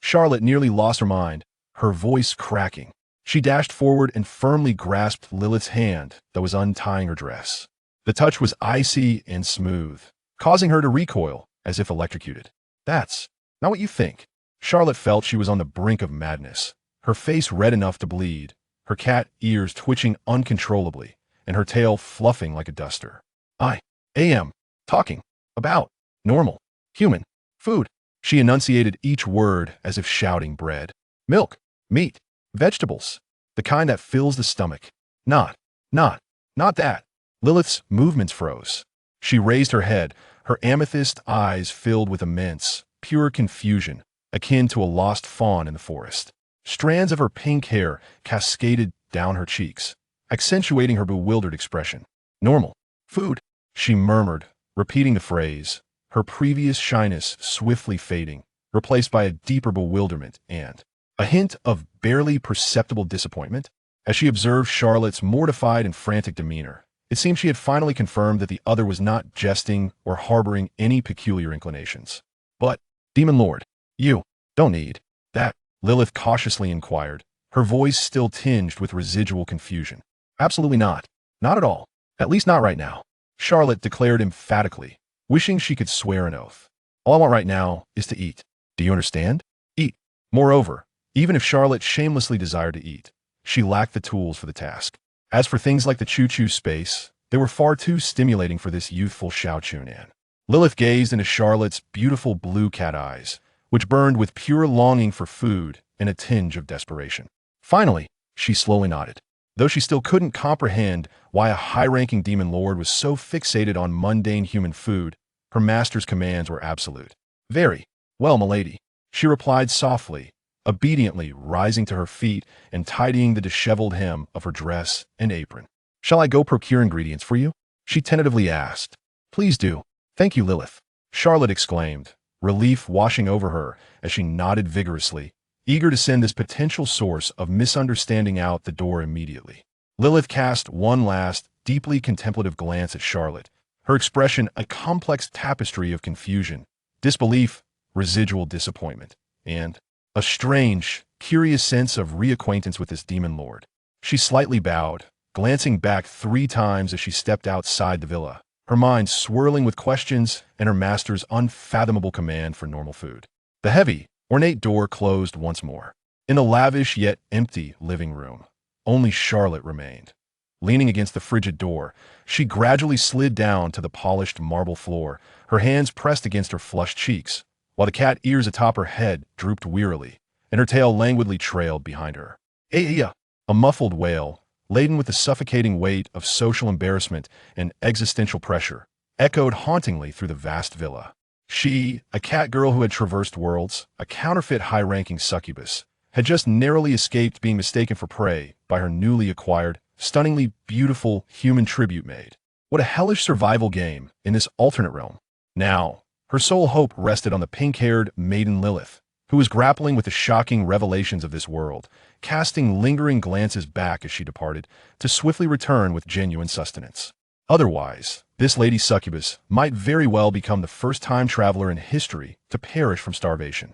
Charlotte nearly lost her mind, her voice cracking. She dashed forward and firmly grasped Lilyth's hand that was untying her dress. The touch was icy and smooth, causing her to recoil as if electrocuted. That's not what you think. Charlotte felt she was on the brink of madness, her face red enough to bleed, her cat ears twitching uncontrollably, and her tail fluffing like a duster. I am talking about normal, human food. She enunciated each word as if shouting bread, milk, meat, vegetables, the kind that fills the stomach. Not that. Lilyth's movements froze. She raised her head, her amethyst eyes filled with immense, pure confusion, akin to a lost fawn in the forest. Strands of her pink hair cascaded down her cheeks, accentuating her bewildered expression. Normal food, she murmured, repeating the phrase, her previous shyness swiftly fading, replaced by a deeper bewilderment and a hint of barely perceptible disappointment. As she observed Charlotte's mortified and frantic demeanor, it seemed she had finally confirmed that the other was not jesting or harboring any peculiar inclinations. But, Demon Lord, you don't need that, Lilyth cautiously inquired, her voice still tinged with residual confusion. Absolutely not. Not at all. At least not right now, Charlotte declared emphatically, wishing she could swear an oath. All I want right now is to eat. Do you understand? Eat. Moreover, even if Charlotte shamelessly desired to eat, she lacked the tools for the task. As for things like the choo-choo space, they were far too stimulating for this youthful Xiaochunan. Lilyth gazed into Charlotte's beautiful blue cat eyes, which burned with pure longing for food and a tinge of desperation. Finally, she slowly nodded. though she still couldn't comprehend why a high-ranking demon lord was so fixated on mundane human food. Her master's commands were absolute. "Very well, milady," she replied softly, obediently rising to her feet and tidying the disheveled hem of her dress and apron. "Shall I go procure ingredients for you?" she tentatively asked. "Please do. Thank you, Lilyth," Charlotte exclaimed, relief washing over her as she nodded vigorously, eager to send this potential source of misunderstanding out the door immediately. Lilyth cast one last, deeply contemplative glance at Charlotte, her expression a complex tapestry of confusion, disbelief, residual disappointment, and a strange, curious sense of reacquaintance with this demon lord. She slightly bowed, glancing back 3 times as she stepped outside the villa, her mind swirling with questions and her master's unfathomable command for normal food. The heavy, ornate door closed once more. In the lavish yet empty living room, only Charlotte remained. Leaning against the frigid door, she gradually slid down to the polished marble floor, her hands pressed against her flushed cheeks, while the cat ears atop her head drooped wearily, and her tail languidly trailed behind her. "Aya!" A muffled wail, laden with the suffocating weight of social embarrassment and existential pressure, echoed hauntingly through the vast villa. She, a catgirl who had traversed worlds, a counterfeit high-ranking succubus, had just narrowly escaped being mistaken for prey by her newly acquired, stunningly beautiful human tribute maid. What a hellish survival game in this alternate realm. Now, her sole hope rested on the pink-haired maiden Lilyth, who was grappling with the shocking revelations of this world, casting lingering glances back as she departed, to swiftly return with genuine sustenance. Otherwise, this lady succubus might very well become the first time traveler in history to perish from starvation.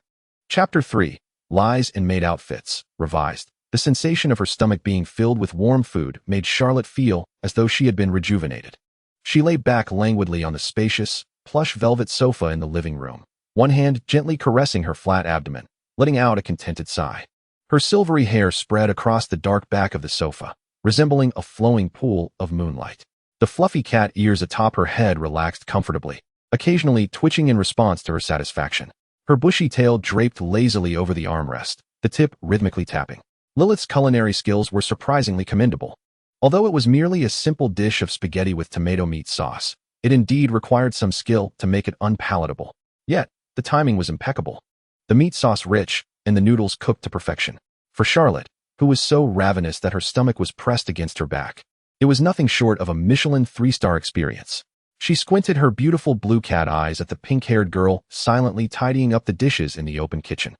Chapter 3. Lies in Maid Outfits, Revised. The sensation of her stomach being filled with warm food made Charlotte feel as though she had been rejuvenated. She lay back languidly on the spacious, plush velvet sofa in the living room, one hand gently caressing her flat abdomen, letting out a contented sigh. Her silvery hair spread across the dark back of the sofa, resembling a flowing pool of moonlight. The fluffy cat ears atop her head relaxed comfortably, occasionally twitching in response to her satisfaction. Her bushy tail draped lazily over the armrest, the tip rhythmically tapping. Lilyth's culinary skills were surprisingly commendable. Although it was merely a simple dish of spaghetti with tomato meat sauce, it indeed required some skill to make it unpalatable. Yet, the timing was impeccable. The meat sauce rich, and the noodles cooked to perfection. For Charlotte, who was so ravenous that her stomach was pressed against her back, it was nothing short of a Michelin 3-star experience. She squinted her beautiful blue cat eyes at the pink-haired girl silently tidying up the dishes in the open kitchen.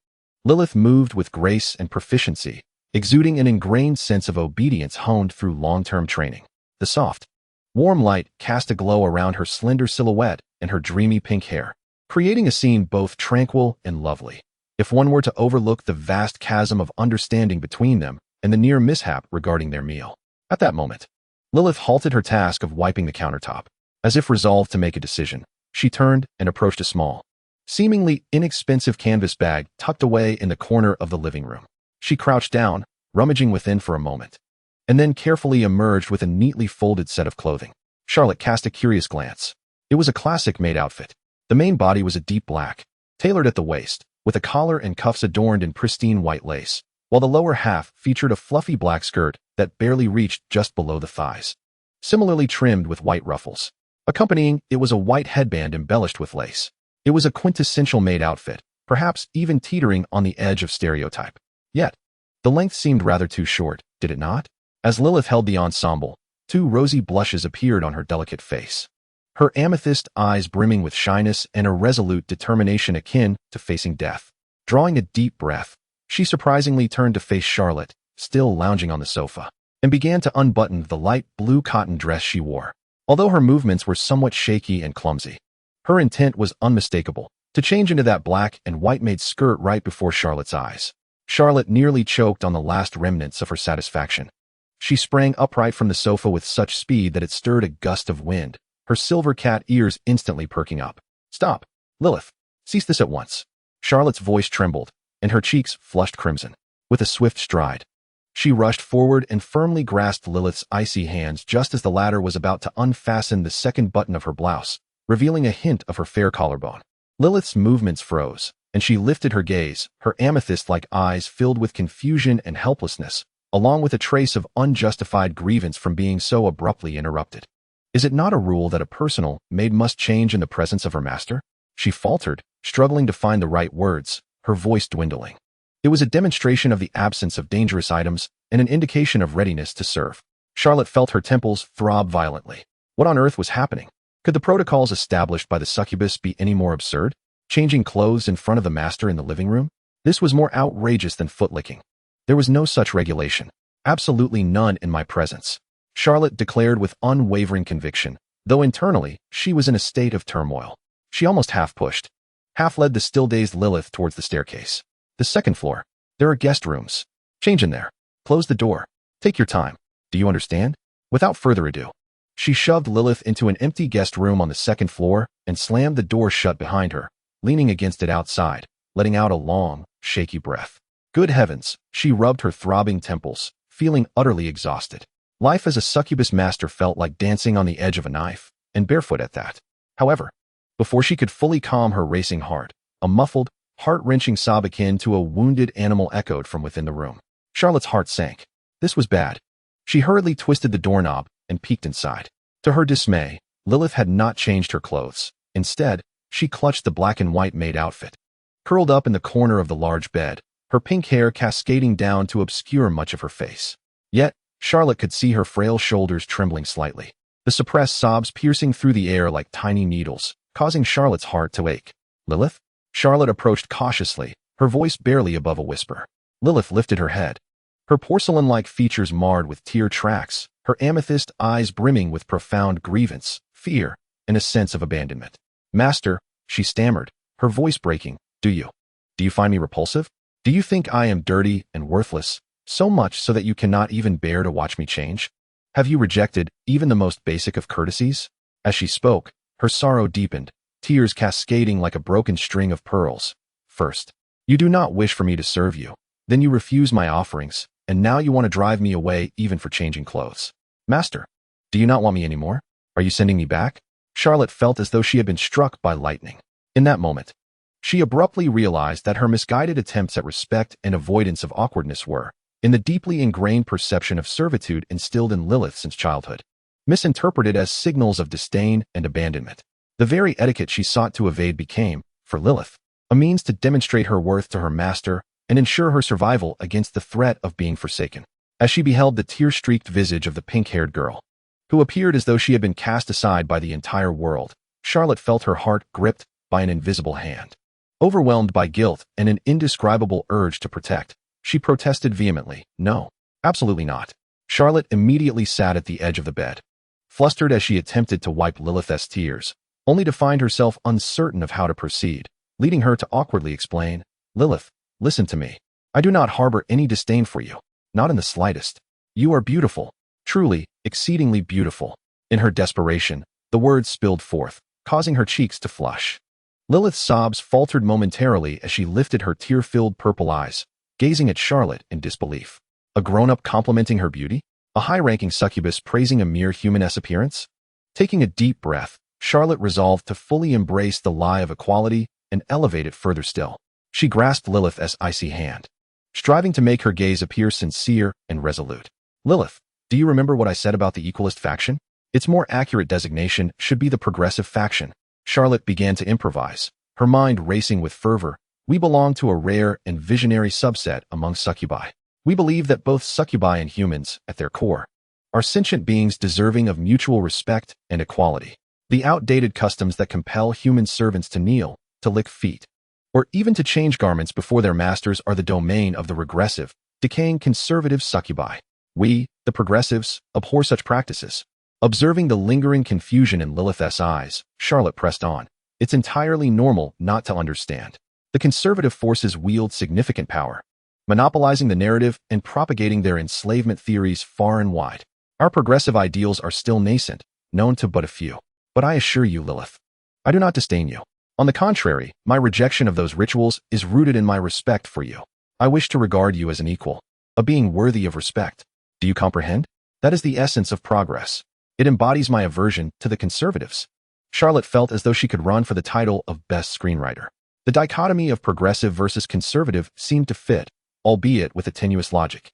Lilyth moved with grace and proficiency, exuding an ingrained sense of obedience honed through long-term training. The soft, warm light cast a glow around her slender silhouette and her dreamy pink hair, creating a scene both tranquil and lovely, if one were to overlook the vast chasm of understanding between them and the near mishap regarding their meal. At that moment, Lilyth halted her task of wiping the countertop. As if resolved to make a decision, she turned and approached a small, seemingly inexpensive canvas bag tucked away in the corner of the living room. She crouched down, rummaging within for a moment, and then carefully emerged with a neatly folded set of clothing. Charlotte cast a curious glance. It was a classic maid outfit. The main body was a deep black, tailored at the waist, with a collar and cuffs adorned in pristine white lace, while the lower half featured a fluffy black skirt that barely reached just below the thighs, similarly trimmed with white ruffles. Accompanying it was a white headband embellished with lace. It was a quintessential maid outfit, perhaps even teetering on the edge of stereotype. Yet, the length seemed rather too short, did it not? As Lilyth held the ensemble, 2 rosy blushes appeared on her delicate face, her amethyst eyes brimming with shyness and a resolute determination akin to facing death. Drawing a deep breath, she surprisingly turned to face Charlotte, still lounging on the sofa, and began to unbutton the light blue cotton dress she wore. Although her movements were somewhat shaky and clumsy, her intent was unmistakable, to change into that black and white maid skirt right before Charlotte's eyes. Charlotte nearly choked on the last remnants of her satisfaction. She sprang upright from the sofa with such speed that it stirred a gust of wind, her silver cat ears instantly perking up. "Stop, Lilyth. Cease this at once." Charlotte's voice trembled, and her cheeks flushed crimson. With a swift stride, she rushed forward and firmly grasped Lilyth's icy hands just as the latter was about to unfasten the second button of her blouse, revealing a hint of her fair collarbone. Lilyth's movements froze, and she lifted her gaze, her amethyst-like eyes filled with confusion and helplessness, along with a trace of unjustified grievance from being so abruptly interrupted. Is it not a rule that a personal maid must change in the presence of her master? She faltered, struggling to find the right words, her voice dwindling. It was a demonstration of the absence of dangerous items and an indication of readiness to serve. Charlotte felt her temples throb violently. What on earth was happening? Could the protocols established by the succubus be any more absurd? Changing clothes in front of the master in the living room? This was more outrageous than foot-licking. There was no such regulation. Absolutely none in my presence, Charlotte declared with unwavering conviction, though internally she was in a state of turmoil. She almost half-pushed, half-led the still-dazed Lilyth towards the staircase. The second floor. There are guest rooms. Change in there. Close the door. Take your time. Do you understand? Without further ado, she shoved Lilyth into an empty guest room on the second floor and slammed the door shut behind her, leaning against it outside, letting out a long, shaky breath. Good heavens, she rubbed her throbbing temples, feeling utterly exhausted. Life as a succubus master felt like dancing on the edge of a knife, and barefoot at that. However, before she could fully calm her racing heart, a muffled, heart-wrenching sob akin to a wounded animal echoed from within the room. Charlotte's heart sank. This was bad. She hurriedly twisted the doorknob and peeked inside. To her dismay, Lilyth had not changed her clothes. Instead, she clutched the black and white maid outfit. Curled up in the corner of the large bed, her pink hair cascading down to obscure much of her face. Yet, Charlotte could see her frail shoulders trembling slightly, the suppressed sobs piercing through the air like tiny needles, causing Charlotte's heart to ache. Lilyth? Charlotte approached cautiously, her voice barely above a whisper. Lilyth lifted her head, her porcelain-like features marred with tear tracks, her amethyst eyes brimming with profound grievance, fear, and a sense of abandonment. Master, she stammered, her voice breaking, do you find me repulsive? Do you think I am dirty and worthless, so much so that you cannot even bear to watch me change? Have you rejected even the most basic of courtesies? As she spoke, her sorrow deepened, tears cascading like a broken string of pearls. First, you do not wish for me to serve you. Then you refuse my offerings, and now you want to drive me away even for changing clothes. Master, do you not want me anymore? Are you sending me back? Charlotte felt as though she had been struck by lightning. In that moment, she abruptly realized that her misguided attempts at respect and avoidance of awkwardness were, in the deeply ingrained perception of servitude instilled in Lilyth since childhood, misinterpreted as signals of disdain and abandonment. The very etiquette she sought to evade became, for Lilyth, a means to demonstrate her worth to her master and ensure her survival against the threat of being forsaken. As she beheld the tear-streaked visage of the pink-haired girl, who appeared as though she had been cast aside by the entire world, Charlotte felt her heart gripped by an invisible hand. Overwhelmed by guilt and an indescribable urge to protect, she protested vehemently, no, absolutely not. Charlotte immediately sat at the edge of the bed, flustered as she attempted to wipe Lilyth's tears, only to find herself uncertain of how to proceed, leading her to awkwardly explain, Lilyth, listen to me. I do not harbor any disdain for you, not in the slightest. You are beautiful, truly, exceedingly beautiful. In her desperation, the words spilled forth, causing her cheeks to flush. Lilyth's sobs faltered momentarily as she lifted her tear-filled purple eyes, gazing at Charlotte in disbelief. A grown-up complimenting her beauty? A high-ranking succubus praising a mere human-esque appearance? Taking a deep breath, Charlotte resolved to fully embrace the lie of equality and elevate it further still. She grasped Lilyth's icy hand, striving to make her gaze appear sincere and resolute. Lilyth, do you remember what I said about the equalist faction? Its more accurate designation should be the progressive faction. Charlotte began to improvise, her mind racing with fervor. We belong to a rare and visionary subset among succubi. We believe that both succubi and humans, at their core, are sentient beings deserving of mutual respect and equality. The outdated customs that compel human servants to kneel, to lick feet, or even to change garments before their masters are the domain of the regressive, decaying conservative succubi. We, the progressives, abhor such practices. Observing the lingering confusion in Lilyth's eyes, Charlotte pressed on. It's entirely normal not to understand. The conservative forces wield significant power, monopolizing the narrative and propagating their enslavement theories far and wide. Our progressive ideals are still nascent, known to but a few. But I assure you, Lilyth, I do not disdain you. On the contrary, my rejection of those rituals is rooted in my respect for you. I wish to regard you as an equal, a being worthy of respect. Do you comprehend? That is the essence of progress. It embodies my aversion to the conservatives. Charlotte felt as though she could run for the title of Best Screenwriter. The dichotomy of progressive versus conservative seemed to fit, albeit with a tenuous logic.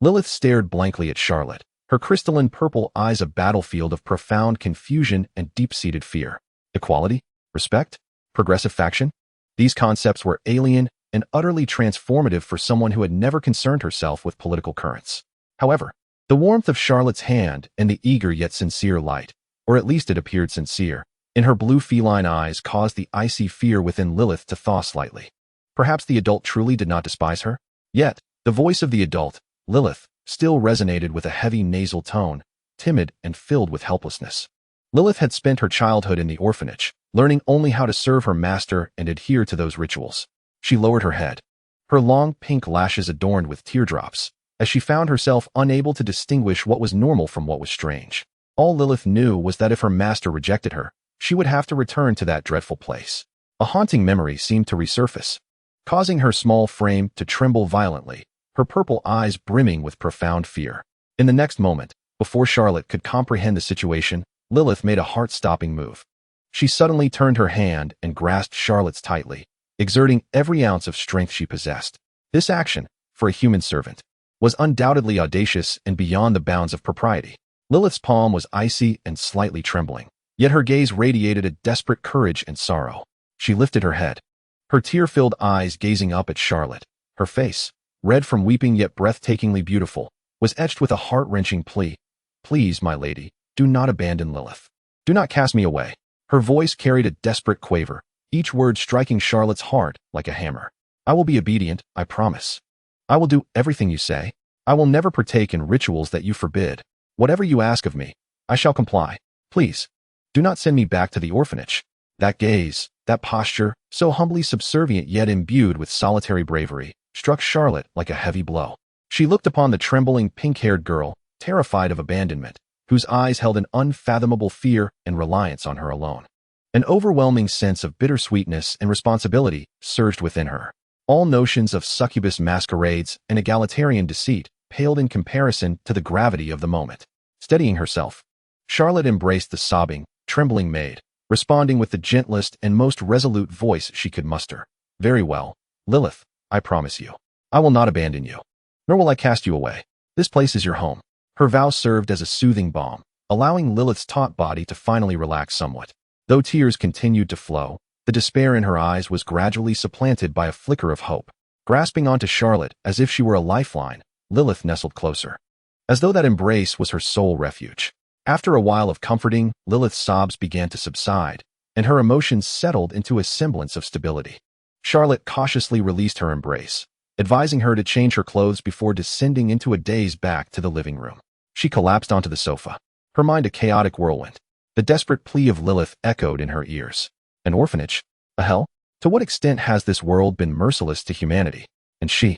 Lilyth stared blankly at Charlotte, her crystalline purple eyes a battlefield of profound confusion and deep-seated fear. Equality? Respect? Progressive faction? These concepts were alien and utterly transformative for someone who had never concerned herself with political currents. However, the warmth of Charlotte's hand and the eager yet sincere light, or at least it appeared sincere, in her blue feline eyes caused the icy fear within Lilyth to thaw slightly. Perhaps the adult truly did not despise her? Yet, the voice of the adult, Lilyth, still resonated with a heavy nasal tone, timid and filled with helplessness. Lilyth had spent her childhood in the orphanage, learning only how to serve her master and adhere to those rituals. She lowered her head, her long pink lashes adorned with teardrops, as she found herself unable to distinguish what was normal from what was strange. All Lilyth knew was that if her master rejected her, she would have to return to that dreadful place. A haunting memory seemed to resurface, causing her small frame to tremble violently, her purple eyes brimming with profound fear. In the next moment, before Charlotte could comprehend the situation, Lilyth made a heart-stopping move. She suddenly turned her hand and grasped Charlotte's tightly, exerting every ounce of strength she possessed. This action, for a human servant, was undoubtedly audacious and beyond the bounds of propriety. Lilyth's palm was icy and slightly trembling, yet her gaze radiated a desperate courage and sorrow. She lifted her head, her tear-filled eyes gazing up at Charlotte. Her face, red from weeping yet breathtakingly beautiful, was etched with a heart-wrenching plea. "Please, my lady, do not abandon Lilyth. Do not cast me away." Her voice carried a desperate quaver, each word striking Charlotte's heart like a hammer. "I will be obedient, I promise. I will do everything you say. I will never partake in rituals that you forbid. Whatever you ask of me, I shall comply. Please, do not send me back to the orphanage." That gaze, that posture, so humbly subservient yet imbued with solitary bravery, struck Charlotte like a heavy blow. She looked upon the trembling pink-haired girl, terrified of abandonment, whose eyes held an unfathomable fear and reliance on her alone. An overwhelming sense of bittersweetness and responsibility surged within her. All notions of succubus masquerades and egalitarian deceit paled in comparison to the gravity of the moment. Steadying herself, Charlotte embraced the sobbing, trembling maid, responding with the gentlest and most resolute voice she could muster. "Very well, Lilyth, I promise you. I will not abandon you, nor will I cast you away. This place is your home." Her vow served as a soothing balm, allowing Lilyth's taut body to finally relax somewhat. Though tears continued to flow, the despair in her eyes was gradually supplanted by a flicker of hope. Grasping onto Charlotte as if she were a lifeline, Lilyth nestled closer, as though that embrace was her sole refuge. After a while of comforting, Lilyth's sobs began to subside, and her emotions settled into a semblance of stability. Charlotte cautiously released her embrace, advising her to change her clothes before descending into a daze back to the living room. She collapsed onto the sofa, her mind a chaotic whirlwind. The desperate plea of Lilyth echoed in her ears. An orphanage? A hell? To what extent has this world been merciless to humanity? And she,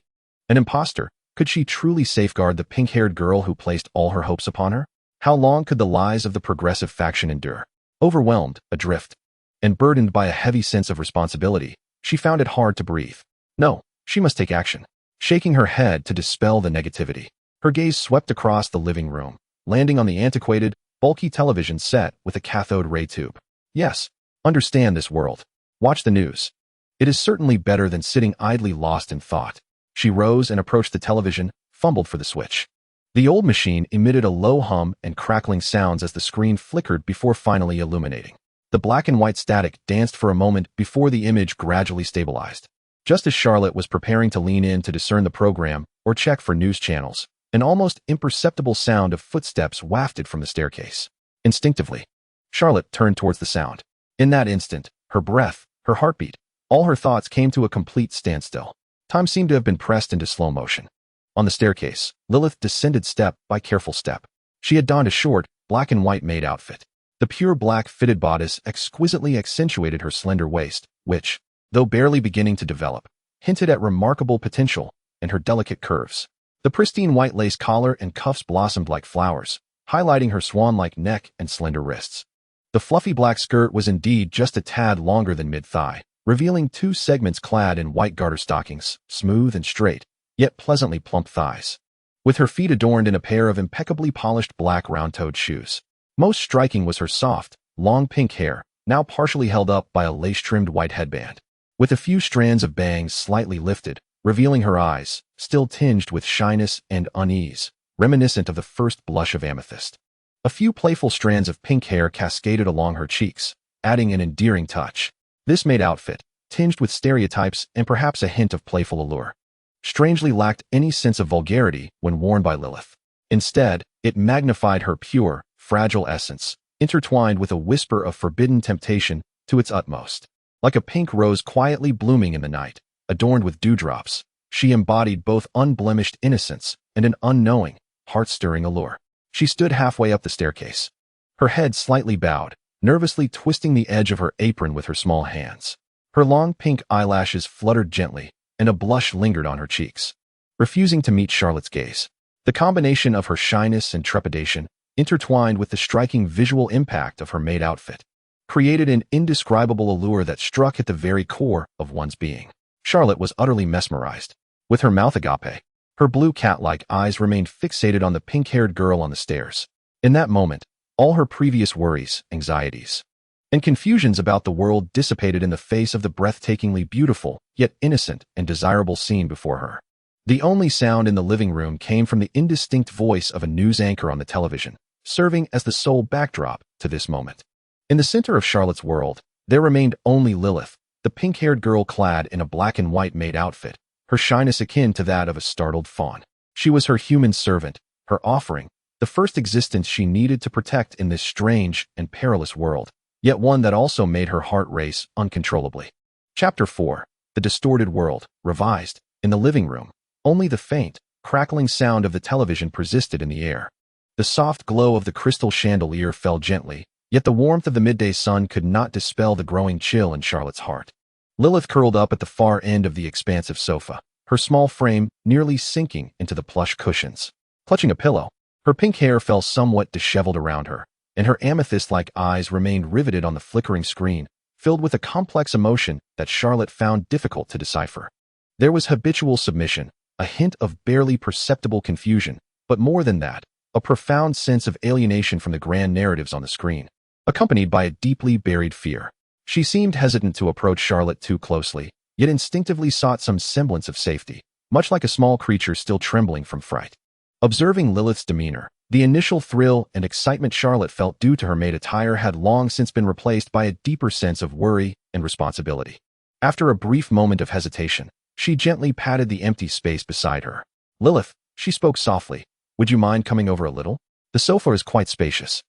an imposter, could she truly safeguard the pink-haired girl who placed all her hopes upon her? How long could the lies of the progressive faction endure? Overwhelmed, adrift, and burdened by a heavy sense of responsibility, she found it hard to breathe. No, she must take action. Shaking her head to dispel the negativity, her gaze swept across the living room, landing on the antiquated, bulky television set with a cathode ray tube. Yes, understand this world. Watch the news. It is certainly better than sitting idly lost in thought. She rose and approached the television, fumbled for the switch. The old machine emitted a low hum and crackling sounds as the screen flickered before finally illuminating. The black and white static danced for a moment before the image gradually stabilized. Just as Charlotte was preparing to lean in to discern the program or check for news channels, an almost imperceptible sound of footsteps wafted from the staircase. Instinctively, Charlotte turned towards the sound. In that instant, her breath, her heartbeat, all her thoughts came to a complete standstill. Time seemed to have been pressed into slow motion. On the staircase, Lilyth descended step by careful step. She had donned a short, black and white maid outfit. The pure black fitted bodice exquisitely accentuated her slender waist, which, though barely beginning to develop, hinted at remarkable potential in her delicate curves. The pristine white lace collar and cuffs blossomed like flowers, highlighting her swan-like neck and slender wrists. The fluffy black skirt was indeed just a tad longer than mid-thigh, revealing two segments clad in white garter stockings, smooth and straight, yet pleasantly plump thighs. With her feet adorned in a pair of impeccably polished black round-toed shoes. Most striking was her soft, long pink hair, now partially held up by a lace-trimmed white headband. With a few strands of bangs slightly lifted, revealing her eyes, still tinged with shyness and unease, reminiscent of the first blush of amethyst. A few playful strands of pink hair cascaded along her cheeks, adding an endearing touch. This maid outfit, tinged with stereotypes and perhaps a hint of playful allure, strangely lacked any sense of vulgarity when worn by Lilyth. Instead, it magnified her pure, fragile essence, intertwined with a whisper of forbidden temptation to its utmost. Like a pink rose quietly blooming in the night, adorned with dewdrops, she embodied both unblemished innocence and an unknowing, heart-stirring allure. She stood halfway up the staircase, her head slightly bowed, nervously twisting the edge of her apron with her small hands. Her long pink eyelashes fluttered gently, and a blush lingered on her cheeks, refusing to meet Charlotte's gaze. The combination of her shyness and trepidation, intertwined with the striking visual impact of her maid outfit, created an indescribable allure that struck at the very core of one's being. Charlotte was utterly mesmerized. With her mouth agape, her blue cat-like eyes remained fixated on the pink-haired girl on the stairs. In that moment, all her previous worries, anxieties, and confusions about the world dissipated in the face of the breathtakingly beautiful, yet innocent and desirable scene before her. The only sound in the living room came from the indistinct voice of a news anchor on the television, serving as the sole backdrop to this moment. In the center of Charlotte's world, there remained only Lilyth, the pink-haired girl clad in a black and white maid outfit, her shyness akin to that of a startled fawn. She was her human servant, her offering, the first existence she needed to protect in this strange and perilous world, yet one that also made her heart race uncontrollably. Chapter 4. The Distorted World, revised. In the living room, only the faint, crackling sound of the television persisted in the air. The soft glow of the crystal chandelier fell gently, yet the warmth of the midday sun could not dispel the growing chill in Charlotte's heart. Lilyth curled up at the far end of the expansive sofa, her small frame nearly sinking into the plush cushions. Clutching a pillow, her pink hair fell somewhat disheveled around her, and her amethyst-like eyes remained riveted on the flickering screen, filled with a complex emotion that Charlotte found difficult to decipher. There was habitual submission, a hint of barely perceptible confusion, but more than that, a profound sense of alienation from the grand narratives on the screen, accompanied by a deeply buried fear. She seemed hesitant to approach Charlotte too closely, yet instinctively sought some semblance of safety, much like a small creature still trembling from fright. Observing Lilyth's demeanor, the initial thrill and excitement Charlotte felt due to her maid attire had long since been replaced by a deeper sense of worry and responsibility. After a brief moment of hesitation, she gently patted the empty space beside her. "Lilyth," she spoke softly, "would you mind coming over a little? The sofa is quite spacious."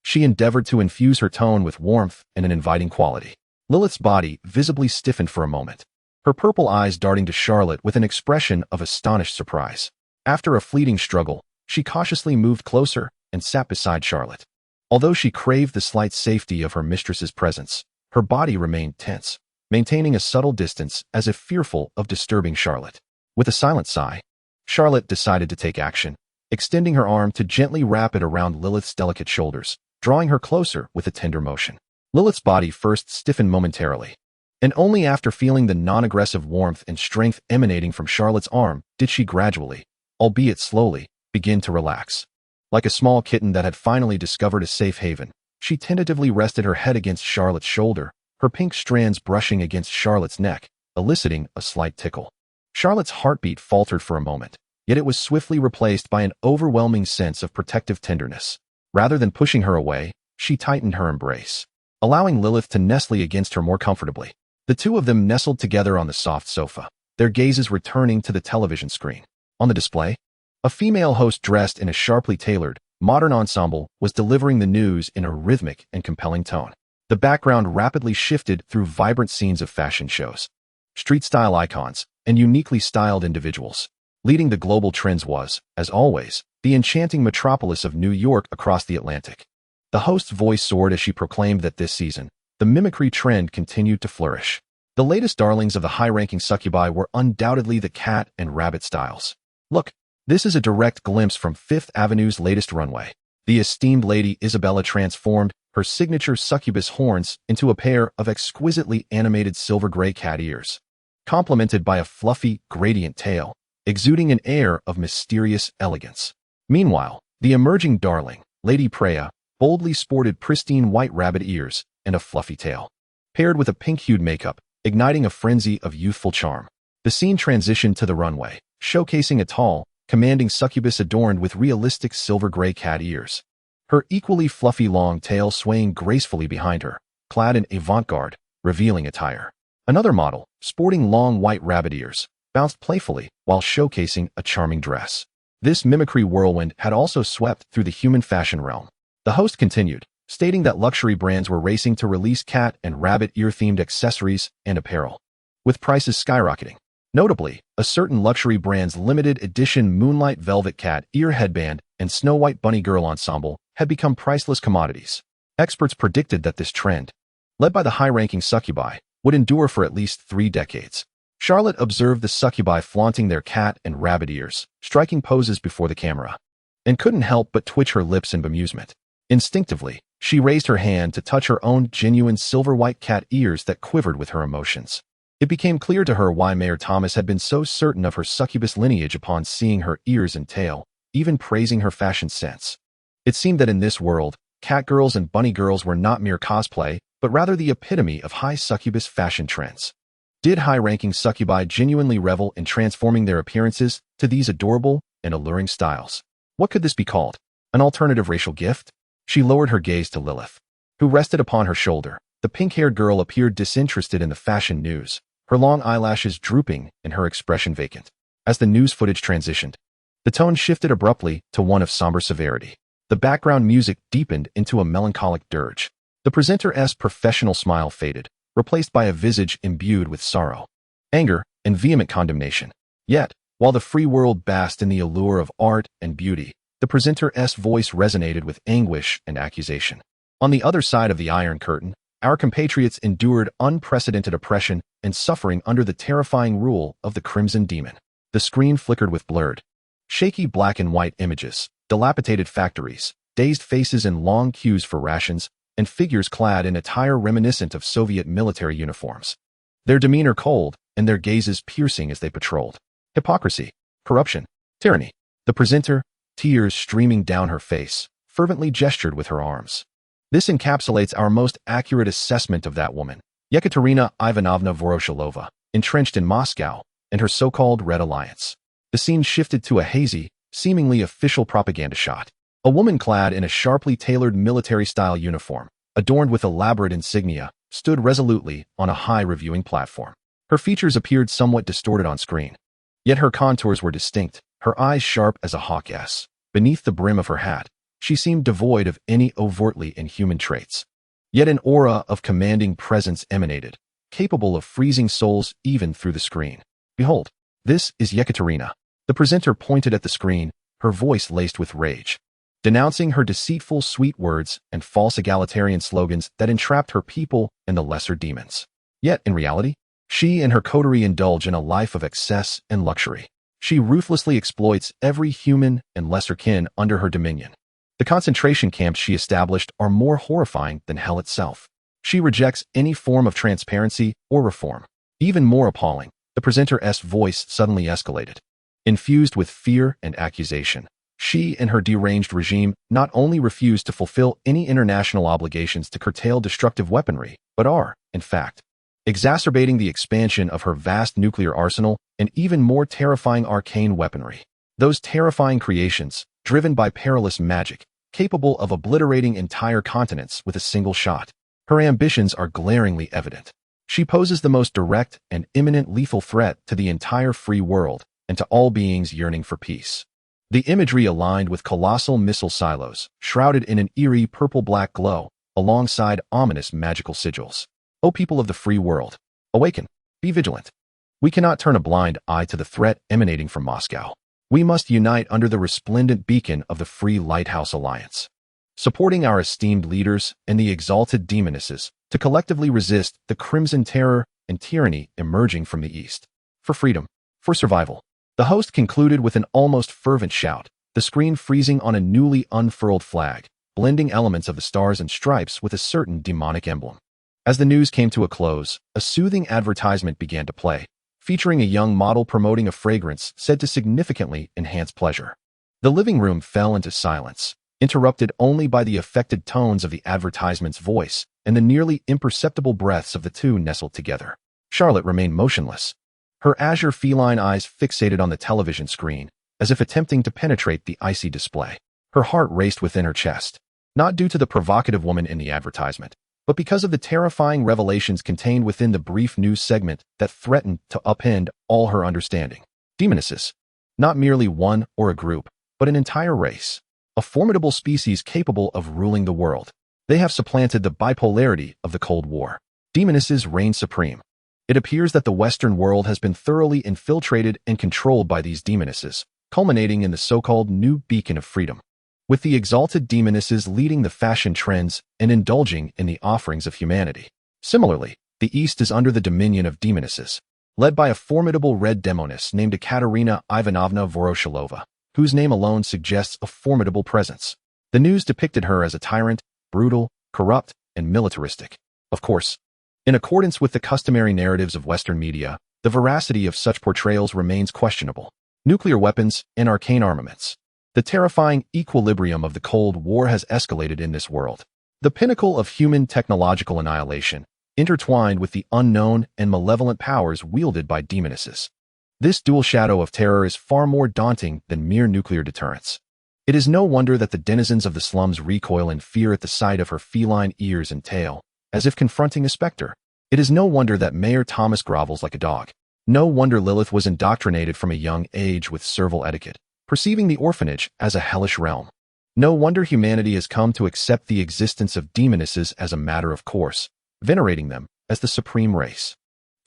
She endeavored to infuse her tone with warmth and an inviting quality. Lilyth's body visibly stiffened for a moment, her purple eyes darting to Charlotte with an expression of astonished surprise. After a fleeting struggle, she cautiously moved closer and sat beside Charlotte. Although she craved the slight safety of her mistress's presence, her body remained tense, maintaining a subtle distance as if fearful of disturbing Charlotte. With a silent sigh, Charlotte decided to take action, extending her arm to gently wrap it around Lilyth's delicate shoulders, drawing her closer with a tender motion. Lilyth's body first stiffened momentarily, and only after feeling the non-aggressive warmth and strength emanating from Charlotte's arm did she gradually, albeit slowly, begin to relax. Like a small kitten that had finally discovered a safe haven, she tentatively rested her head against Charlotte's shoulder, her pink strands brushing against Charlotte's neck, eliciting a slight tickle. Charlotte's heartbeat faltered for a moment, yet it was swiftly replaced by an overwhelming sense of protective tenderness. Rather than pushing her away, she tightened her embrace, allowing Lilyth to nestle against her more comfortably. The two of them nestled together on the soft sofa, their gazes returning to the television screen. On the display, a female host dressed in a sharply tailored, modern ensemble was delivering the news in a rhythmic and compelling tone. The background rapidly shifted through vibrant scenes of fashion shows, street-style icons, and uniquely styled individuals. Leading the global trends was, as always, the enchanting metropolis of New York across the Atlantic. The host's voice soared as she proclaimed that this season, the mimicry trend continued to flourish. The latest darlings of the high-ranking succubi were undoubtedly the cat and rabbit styles. Look, this is a direct glimpse from Fifth Avenue's latest runway. The esteemed Lady Isabella transformed her signature succubus horns into a pair of exquisitely animated silver-gray cat ears, complemented by a fluffy gradient tail, exuding an air of mysterious elegance. Meanwhile, the emerging darling, Lady Preya, boldly sported pristine white rabbit ears and a fluffy tail, paired with a pink-hued makeup, igniting a frenzy of youthful charm. The scene transitioned to the runway, showcasing a tall, commanding succubus adorned with realistic silver-gray cat ears. Her equally fluffy long tail swaying gracefully behind her, clad in avant-garde, revealing attire. Another model, sporting long white rabbit ears, bounced playfully while showcasing a charming dress. This mimicry whirlwind had also swept through the human fashion realm. The host continued, stating that luxury brands were racing to release cat and rabbit ear-themed accessories and apparel, with prices skyrocketing. Notably, a certain luxury brand's limited edition Moonlight Velvet Cat ear headband and Snow White Bunny Girl ensemble had become priceless commodities. Experts predicted that this trend, led by the high-ranking succubi, would endure for at least 3 decades. Charlotte observed the succubi flaunting their cat and rabbit ears, striking poses before the camera, and couldn't help but twitch her lips in bemusement. Instinctively, she raised her hand to touch her own genuine silver-white cat ears that quivered with her emotions. It became clear to her why Mayor Thomas had been so certain of her succubus lineage upon seeing her ears and tail, even praising her fashion sense. It seemed that in this world, catgirls and bunny girls were not mere cosplay, but rather the epitome of high succubus fashion trends. Did high-ranking succubi genuinely revel in transforming their appearances to these adorable and alluring styles? What could this be called? An alternative racial gift? She lowered her gaze to Lilyth, who rested upon her shoulder. The pink-haired girl appeared disinterested in the fashion news, her long eyelashes drooping and her expression vacant. As the news footage transitioned, the tone shifted abruptly to one of somber severity. The background music deepened into a melancholic dirge. The presenter's professional smile faded, replaced by a visage imbued with sorrow, anger, and vehement condemnation. Yet, while the free world basked in the allure of art and beauty, the presenter's voice resonated with anguish and accusation. On the other side of the Iron Curtain, our compatriots endured unprecedented oppression and suffering under the terrifying rule of the Crimson Demon. The screen flickered with blurred, shaky black and white images, dilapidated factories, dazed faces in long queues for rations, and figures clad in attire reminiscent of Soviet military uniforms. Their demeanor cold and their gazes piercing as they patrolled. Hypocrisy, corruption, tyranny. The presenter, tears streaming down her face, fervently gestured with her arms. This encapsulates our most accurate assessment of that woman, Yekaterina Ivanovna Voroshilova, entrenched in Moscow, and her so-called Red Alliance. The scene shifted to a hazy, seemingly official propaganda shot. A woman clad in a sharply tailored military-style uniform, adorned with elaborate insignia, stood resolutely on a high reviewing platform. Her features appeared somewhat distorted on screen, yet her contours were distinct, her eyes sharp as a hawk's. Beneath the brim of her hat, she seemed devoid of any overtly inhuman traits. Yet an aura of commanding presence emanated, capable of freezing souls even through the screen. Behold, this is Yekaterina. The presenter pointed at the screen, her voice laced with rage, denouncing her deceitful sweet words and false egalitarian slogans that entrapped her people and the lesser demons. Yet, in reality, she and her coterie indulge in a life of excess and luxury. She ruthlessly exploits every human and lesser kin under her dominion. The concentration camps she established are more horrifying than hell itself. She rejects any form of transparency or reform. Even more appalling, the presenter's voice suddenly escalated. Infused with fear and accusation, she and her deranged regime not only refuse to fulfill any international obligations to curtail destructive weaponry, but are, in fact, exacerbating the expansion of her vast nuclear arsenal and even more terrifying arcane weaponry. Those terrifying creations, driven by perilous magic, capable of obliterating entire continents with a single shot. Her ambitions are glaringly evident. She poses the most direct and imminent lethal threat to the entire free world and to all beings yearning for peace. The imagery aligned with colossal missile silos, shrouded in an eerie purple-black glow, alongside ominous magical sigils. O people of the free world, awaken, be vigilant. We cannot turn a blind eye to the threat emanating from Moscow. We must unite under the resplendent beacon of the Free Lighthouse Alliance, supporting our esteemed leaders and the exalted demonesses to collectively resist the crimson terror and tyranny emerging from the East. For freedom, for survival. The host concluded with an almost fervent shout, the screen freezing on a newly unfurled flag, blending elements of the stars and stripes with a certain demonic emblem. As the news came to a close, a soothing advertisement began to play, featuring a young model promoting a fragrance said to significantly enhance pleasure. The living room fell into silence, interrupted only by the affected tones of the advertisement's voice and the nearly imperceptible breaths of the two nestled together. Charlotte remained motionless, her azure feline eyes fixated on the television screen, as if attempting to penetrate the icy display. Her heart raced within her chest, not due to the provocative woman in the advertisement, but because of the terrifying revelations contained within the brief news segment that threatened to upend all her understanding. Demonesses. Not merely one or a group, but an entire race. A formidable species capable of ruling the world. They have supplanted the bipolarity of the Cold War. Demonesses reign supreme. It appears that the Western world has been thoroughly infiltrated and controlled by these demonesses, culminating in the so-called new beacon of freedom. With the exalted demonesses leading the fashion trends and indulging in the offerings of humanity. Similarly, the East is under the dominion of demonesses, led by a formidable red demoness named Ekaterina Ivanovna Voroshilova, whose name alone suggests a formidable presence. The news depicted her as a tyrant, brutal, corrupt, and militaristic. Of course, in accordance with the customary narratives of Western media, the veracity of such portrayals remains questionable. Nuclear weapons and arcane armaments. The terrifying equilibrium of the Cold War has escalated in this world. The pinnacle of human technological annihilation, intertwined with the unknown and malevolent powers wielded by demonesses. This dual shadow of terror is far more daunting than mere nuclear deterrence. It is no wonder that the denizens of the slums recoil in fear at the sight of her feline ears and tail, as if confronting a specter. It is no wonder that Mayor Thomas grovels like a dog. No wonder Lilyth was indoctrinated from a young age with servile etiquette, perceiving the orphanage as a hellish realm. No wonder humanity has come to accept the existence of demonesses as a matter of course, venerating them as the supreme race.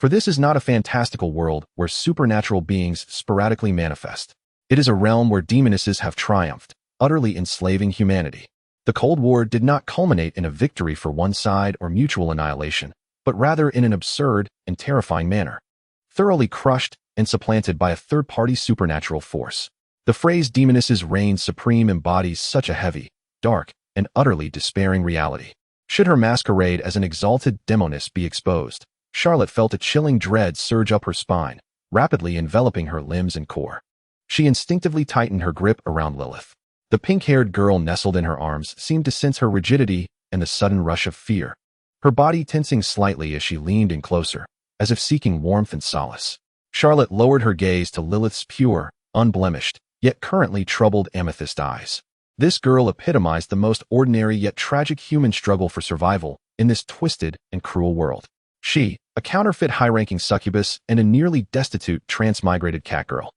For this is not a fantastical world where supernatural beings sporadically manifest. It is a realm where demonesses have triumphed, utterly enslaving humanity. The Cold War did not culminate in a victory for one side or mutual annihilation, but rather in an absurd and terrifying manner. Thoroughly crushed and supplanted by a third-party supernatural force. The phrase demonesses reign supreme embodies such a heavy, dark, and utterly despairing reality. Should her masquerade as an exalted demoness be exposed, Charlotte felt a chilling dread surge up her spine, rapidly enveloping her limbs and core. She instinctively tightened her grip around Lilyth. The pink-haired girl nestled in her arms seemed to sense her rigidity and the sudden rush of fear, her body tensing slightly as she leaned in closer, as if seeking warmth and solace. Charlotte lowered her gaze to Lilyth's pure, unblemished, yet currently troubled amethyst eyes. This girl epitomized the most ordinary yet tragic human struggle for survival in this twisted and cruel world. She, a counterfeit high-ranking succubus and a nearly destitute transmigrated catgirl,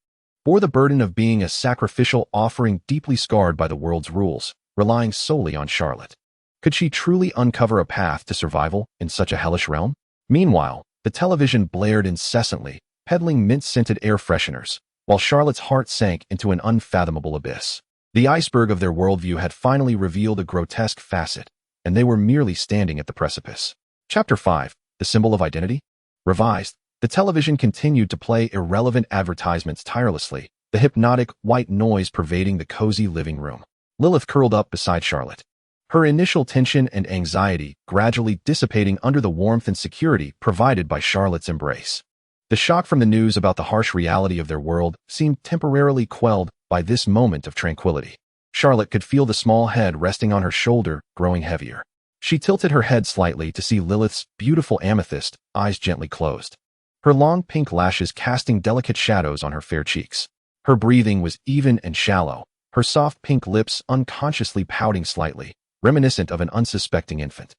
bore the burden of being a sacrificial offering deeply scarred by the world's rules, relying solely on Charlotte. Could she truly uncover a path to survival in such a hellish realm? Meanwhile, the television blared incessantly, peddling mint-scented air fresheners, while Charlotte's heart sank into an unfathomable abyss. The iceberg of their worldview had finally revealed a grotesque facet, and they were merely standing at the precipice. Chapter 5. The Symbol of Identity? Revised. The television continued to play irrelevant advertisements tirelessly, the hypnotic white noise pervading the cozy living room. Lilyth curled up beside Charlotte, her initial tension and anxiety gradually dissipating under the warmth and security provided by Charlotte's embrace. The shock from the news about the harsh reality of their world seemed temporarily quelled by this moment of tranquility. Charlotte could feel the small head resting on her shoulder growing heavier. She tilted her head slightly to see Lilyth's beautiful amethyst eyes gently closed, her long pink lashes casting delicate shadows on her fair cheeks. Her breathing was even and shallow, her soft pink lips unconsciously pouting slightly, reminiscent of an unsuspecting infant.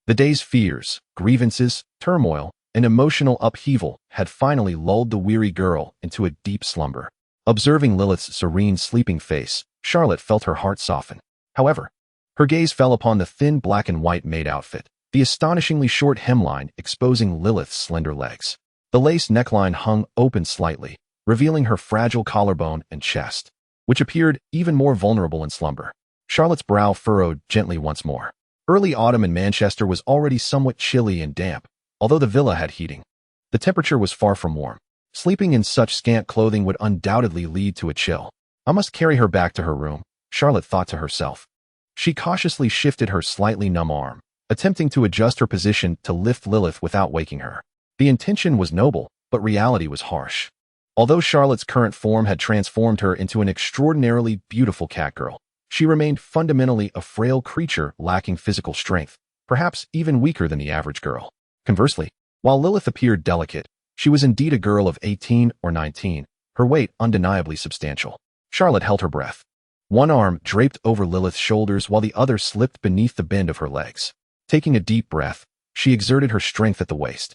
The day's fears, grievances, turmoil, and emotional upheaval had finally lulled the weary girl into a deep slumber. Observing Lilyth's serene sleeping face, Charlotte felt her heart soften. However, her gaze fell upon the thin black and white maid outfit, the astonishingly short hemline exposing Lilyth's slender legs. The lace neckline hung open slightly, revealing her fragile collarbone and chest, which appeared even more vulnerable in slumber. Charlotte's brow furrowed gently once more. Early autumn in Manchester was already somewhat chilly and damp, although the villa had heating. The temperature was far from warm. Sleeping in such scant clothing would undoubtedly lead to a chill. I must carry her back to her room, Charlotte thought to herself. She cautiously shifted her slightly numb arm, attempting to adjust her position to lift Lilyth without waking her. The intention was noble, but reality was harsh. Although Charlotte's current form had transformed her into an extraordinarily beautiful catgirl, she remained fundamentally a frail creature lacking physical strength, perhaps even weaker than the average girl. Conversely, while Lilyth appeared delicate, She was indeed a girl of 18 or 19, her weight undeniably substantial. Charlotte held her breath. One arm draped over Lilyth's shoulders while the other slipped beneath the bend of her legs. Taking a deep breath, she exerted her strength at the waist.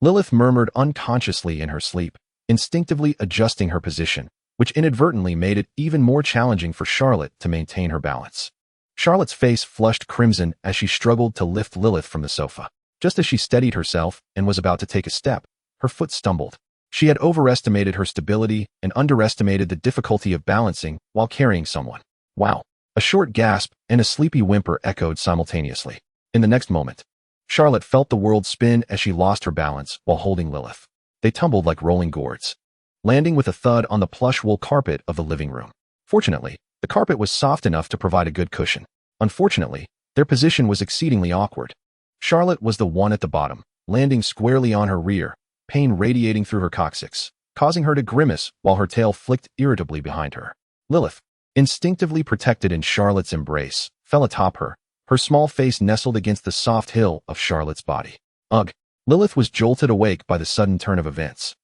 Lilyth murmured unconsciously in her sleep, instinctively adjusting her position, which inadvertently made it even more challenging for Charlotte to maintain her balance. Charlotte's face flushed crimson as she struggled to lift Lilyth from the sofa. Just as she steadied herself and was about to take a step, her foot stumbled. She had overestimated her stability and underestimated the difficulty of balancing while carrying someone. Wow! A short gasp and a sleepy whimper echoed simultaneously. In the next moment, Charlotte felt the world spin as she lost her balance while holding Lilyth. They tumbled like rolling gourds, landing with a thud on the plush wool carpet of the living room. Fortunately, the carpet was soft enough to provide a good cushion. Unfortunately, their position was exceedingly awkward. Charlotte was the one at the bottom, landing squarely on her rear, pain radiating through her coccyx, causing her to grimace while her tail flicked irritably behind her. Lilyth, instinctively protected in Charlotte's embrace, fell atop her, her small face nestled against the soft hill of Charlotte's body. Ugh! Lilyth was jolted awake by the sudden turn of events.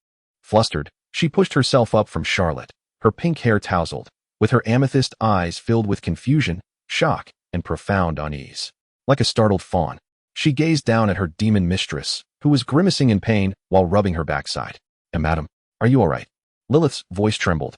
Flustered, she pushed herself up from Charlotte, her pink hair tousled, with her amethyst eyes filled with confusion, shock, and profound unease. Like a startled fawn, she gazed down at her demon mistress, who was grimacing in pain while rubbing her backside. Madam, are you all right? Lilyth's voice trembled,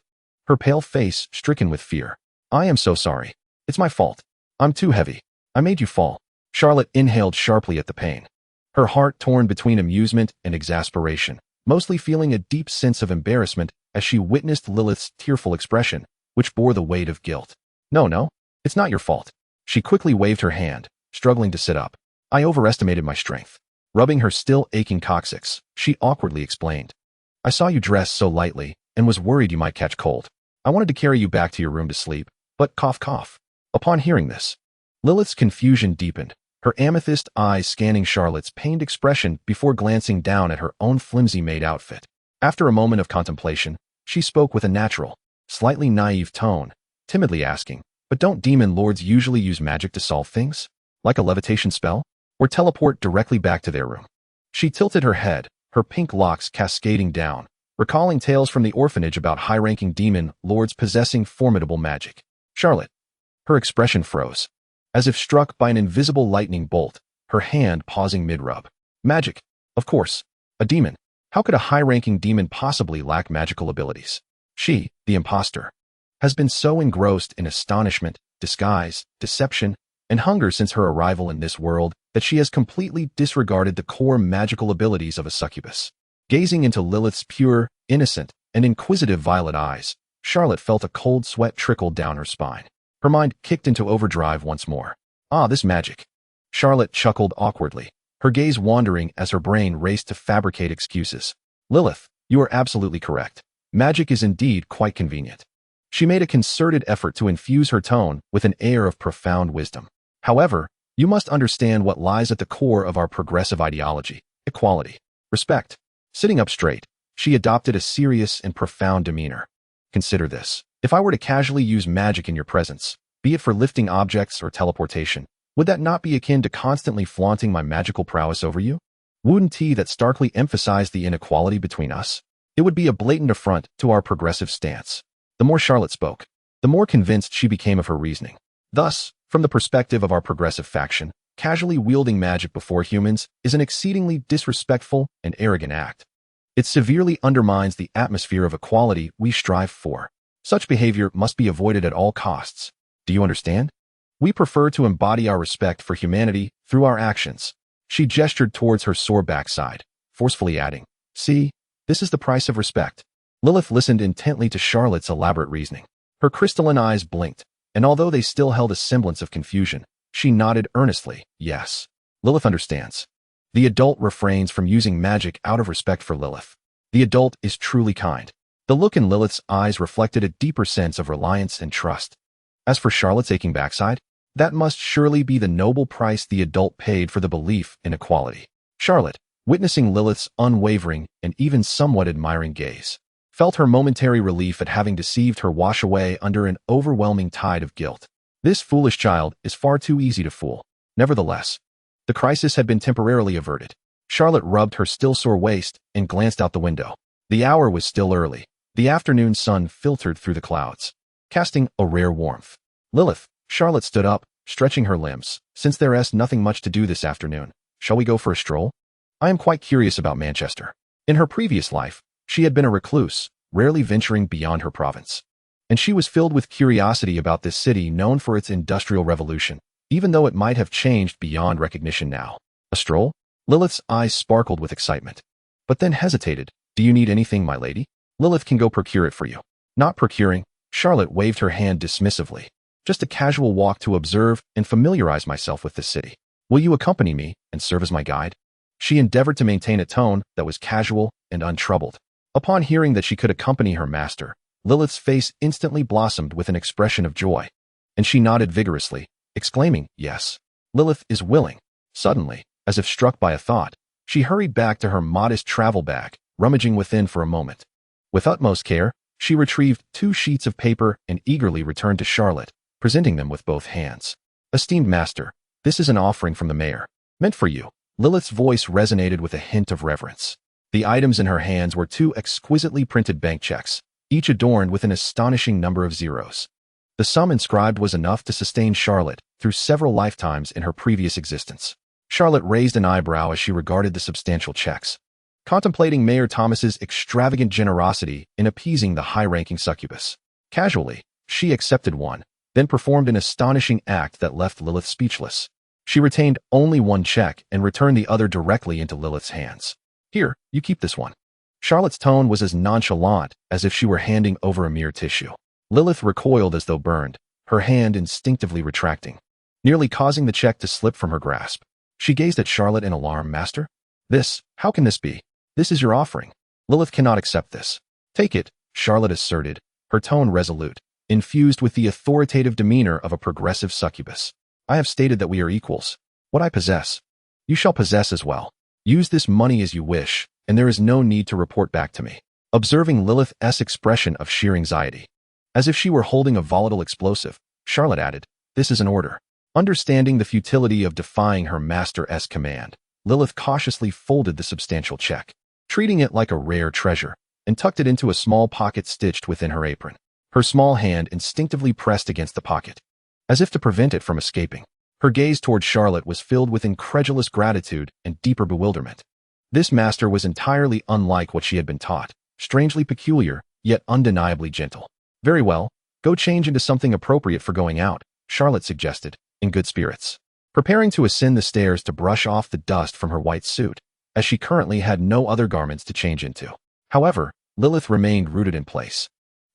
her pale face stricken with fear. I am so sorry. It's my fault. I'm too heavy. I made you fall. Charlotte inhaled sharply at the pain, her heart torn between amusement and exasperation, mostly feeling a deep sense of embarrassment as she witnessed Lilyth's tearful expression, which bore the weight of guilt. No, it's not your fault. She quickly waved her hand, struggling to sit up. I overestimated my strength. Rubbing her still aching coccyx, she awkwardly explained. I saw you dress so lightly and was worried you might catch cold. I wanted to carry you back to your room to sleep, but cough cough. Upon hearing this, Lilyth's confusion deepened, her amethyst eyes scanning Charlotte's pained expression before glancing down at her own flimsy maid outfit. After a moment of contemplation, she spoke with a natural, slightly naive tone, timidly asking, but don't demon lords usually use magic to solve things? Like a levitation spell? Or teleport directly back to their room? She tilted her head, her pink locks cascading down, recalling tales from the orphanage about high-ranking demon lords possessing formidable magic. Charlotte. Her expression froze, as if struck by an invisible lightning bolt, her hand pausing mid-rub. Magic. Of course. A demon. How could a high-ranking demon possibly lack magical abilities? She, the imposter, has been so engrossed in astonishment, disguise, deception, and hunger since her arrival in this world that she has completely disregarded the core magical abilities of a succubus. Gazing into Lilyth's pure, innocent, and inquisitive violet eyes, Charlotte felt a cold sweat trickle down her spine. Her mind kicked into overdrive once more. Ah, this magic. Charlotte chuckled awkwardly, her gaze wandering as her brain raced to fabricate excuses. Lilyth, you are absolutely correct. Magic is indeed quite convenient. She made a concerted effort to infuse her tone with an air of profound wisdom. However, you must understand what lies at the core of our progressive ideology: equality, respect. Sitting up straight, she adopted a serious and profound demeanor. Consider this. If I were to casually use magic in your presence, be it for lifting objects or teleportation, would that not be akin to constantly flaunting my magical prowess over you? Wouldn't that starkly emphasize the inequality between us? It would be a blatant affront to our progressive stance. The more Charlotte spoke, the more convinced she became of her reasoning. Thus, from the perspective of our progressive faction, casually wielding magic before humans is an exceedingly disrespectful and arrogant act. It severely undermines the atmosphere of equality we strive for. Such behavior must be avoided at all costs. Do you understand? We prefer to embody our respect for humanity through our actions. She gestured towards her sore backside, forcefully adding, See, this is the price of respect. Lilyth listened intently to Charlotte's elaborate reasoning. Her crystalline eyes blinked, and although they still held a semblance of confusion, she nodded earnestly. Yes, Lilyth understands. The adult refrains from using magic out of respect for Lilyth. The adult is truly kind. The look in Lilyth's eyes reflected a deeper sense of reliance and trust. As for Charlotte's aching backside, that must surely be the noble price the adult paid for the belief in equality. Charlotte, witnessing Lilyth's unwavering and even somewhat admiring gaze, felt her momentary relief at having deceived her wash away under an overwhelming tide of guilt. This foolish child is far too easy to fool. Nevertheless, the crisis had been temporarily averted. Charlotte rubbed her still sore waist and glanced out the window. The hour was still early. The afternoon sun filtered through the clouds, casting a rare warmth. Lilyth, Charlotte stood up, stretching her limbs. Since there's nothing much to do this afternoon, shall we go for a stroll? I am quite curious about Manchester. In her previous life, she had been a recluse, rarely venturing beyond her province. And she was filled with curiosity about this city known for its industrial revolution, even though it might have changed beyond recognition now. A stroll? Lilyth's eyes sparkled with excitement, but then hesitated. Do you need anything, my lady? Lilyth can go procure it for you. Not procuring, Charlotte waved her hand dismissively. Just a casual walk to observe and familiarize myself with this city. Will you accompany me and serve as my guide? She endeavored to maintain a tone that was casual and untroubled. Upon hearing that she could accompany her master, Lilyth's face instantly blossomed with an expression of joy, and she nodded vigorously, exclaiming, yes. Lilyth is willing. Suddenly, as if struck by a thought, she hurried back to her modest travel bag, rummaging within for a moment. With utmost care, she retrieved 2 sheets of paper and eagerly returned to Charlotte, presenting them with both hands. Esteemed master, this is an offering from the mayor, meant for you. Lilyth's voice resonated with a hint of reverence. The items in her hands were 2 exquisitely printed bank checks, each adorned with an astonishing number of zeros. The sum inscribed was enough to sustain Charlotte through several lifetimes in her previous existence. Charlotte raised an eyebrow as she regarded the substantial checks, contemplating Mayor Thomas's extravagant generosity in appeasing the high-ranking succubus. Casually, she accepted one, then performed an astonishing act that left Lilyth speechless. She retained only 1 check and returned the other directly into Lilyth's hands. Here, you keep this one. Charlotte's tone was as nonchalant as if she were handing over a mere tissue. Lilyth recoiled as though burned, her hand instinctively retracting, nearly causing the check to slip from her grasp. She gazed at Charlotte in alarm. Master? How can this be? This is your offering. Lilyth cannot accept this. Take it, Charlotte asserted, her tone resolute, infused with the authoritative demeanor of a progressive succubus. I have stated that we are equals. What I possess, you shall possess as well. Use this money as you wish, and there is no need to report back to me. Observing Lilyth's expression of sheer anxiety, as if she were holding a volatile explosive, Charlotte added, this is an order. Understanding the futility of defying her master's command, Lilyth cautiously folded the substantial check, treating it like a rare treasure, and tucked it into a small pocket stitched within her apron. Her small hand instinctively pressed against the pocket, as if to prevent it from escaping. Her gaze toward Charlotte was filled with incredulous gratitude and deeper bewilderment. This master was entirely unlike what she had been taught, strangely peculiar, yet undeniably gentle. Very well, go change into something appropriate for going out, Charlotte suggested, in good spirits, preparing to ascend the stairs to brush off the dust from her white suit, as she currently had no other garments to change into. However, Lilyth remained rooted in place.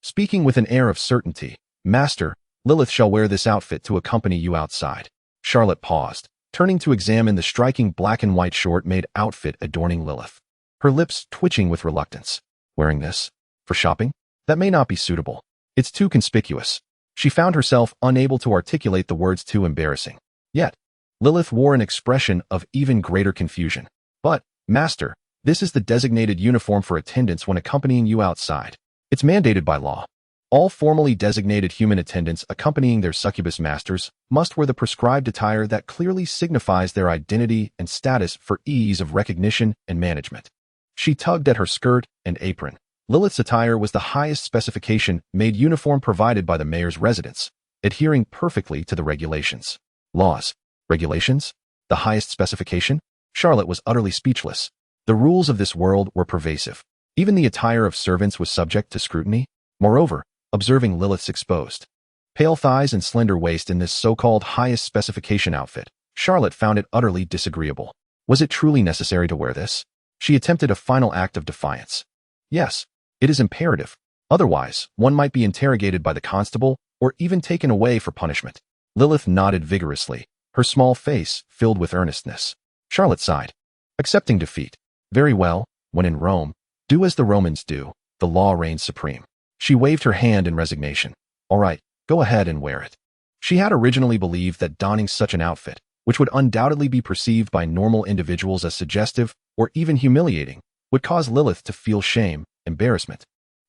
Speaking with an air of certainty, Master, Lilyth shall wear this outfit to accompany you outside. Charlotte paused, turning to examine the striking black and white short-made outfit adorning Lilyth, her lips twitching with reluctance. Wearing this? For shopping? That may not be suitable. It's too conspicuous. She found herself unable to articulate the words too embarrassing. Yet, Lilyth wore an expression of even greater confusion. But, Master, this is the designated uniform for attendants when accompanying you outside. It's mandated by law. All formally designated human attendants accompanying their succubus masters must wear the prescribed attire that clearly signifies their identity and status for ease of recognition and management. She tugged at her skirt and apron. Lilyth's attire was the highest specification made uniform provided by the mayor's residence, adhering perfectly to the regulations. Laws. Regulations? The highest specification? Charlotte was utterly speechless. The rules of this world were pervasive. Even the attire of servants was subject to scrutiny. Moreover, observing Lilyth's exposed pale thighs and slender waist in this so-called highest specification outfit, Charlotte found it utterly disagreeable. Was it truly necessary to wear this? She attempted a final act of defiance. Yes, it is imperative. Otherwise, one might be interrogated by the constable or even taken away for punishment. Lilyth nodded vigorously, her small face filled with earnestness. Charlotte sighed, accepting defeat. Very well, when in Rome, do as the Romans do. The law reigns supreme. She waved her hand in resignation. All right, go ahead and wear it. She had originally believed that donning such an outfit, which would undoubtedly be perceived by normal individuals as suggestive or even humiliating, would cause Lilyth to feel shame, embarrassment,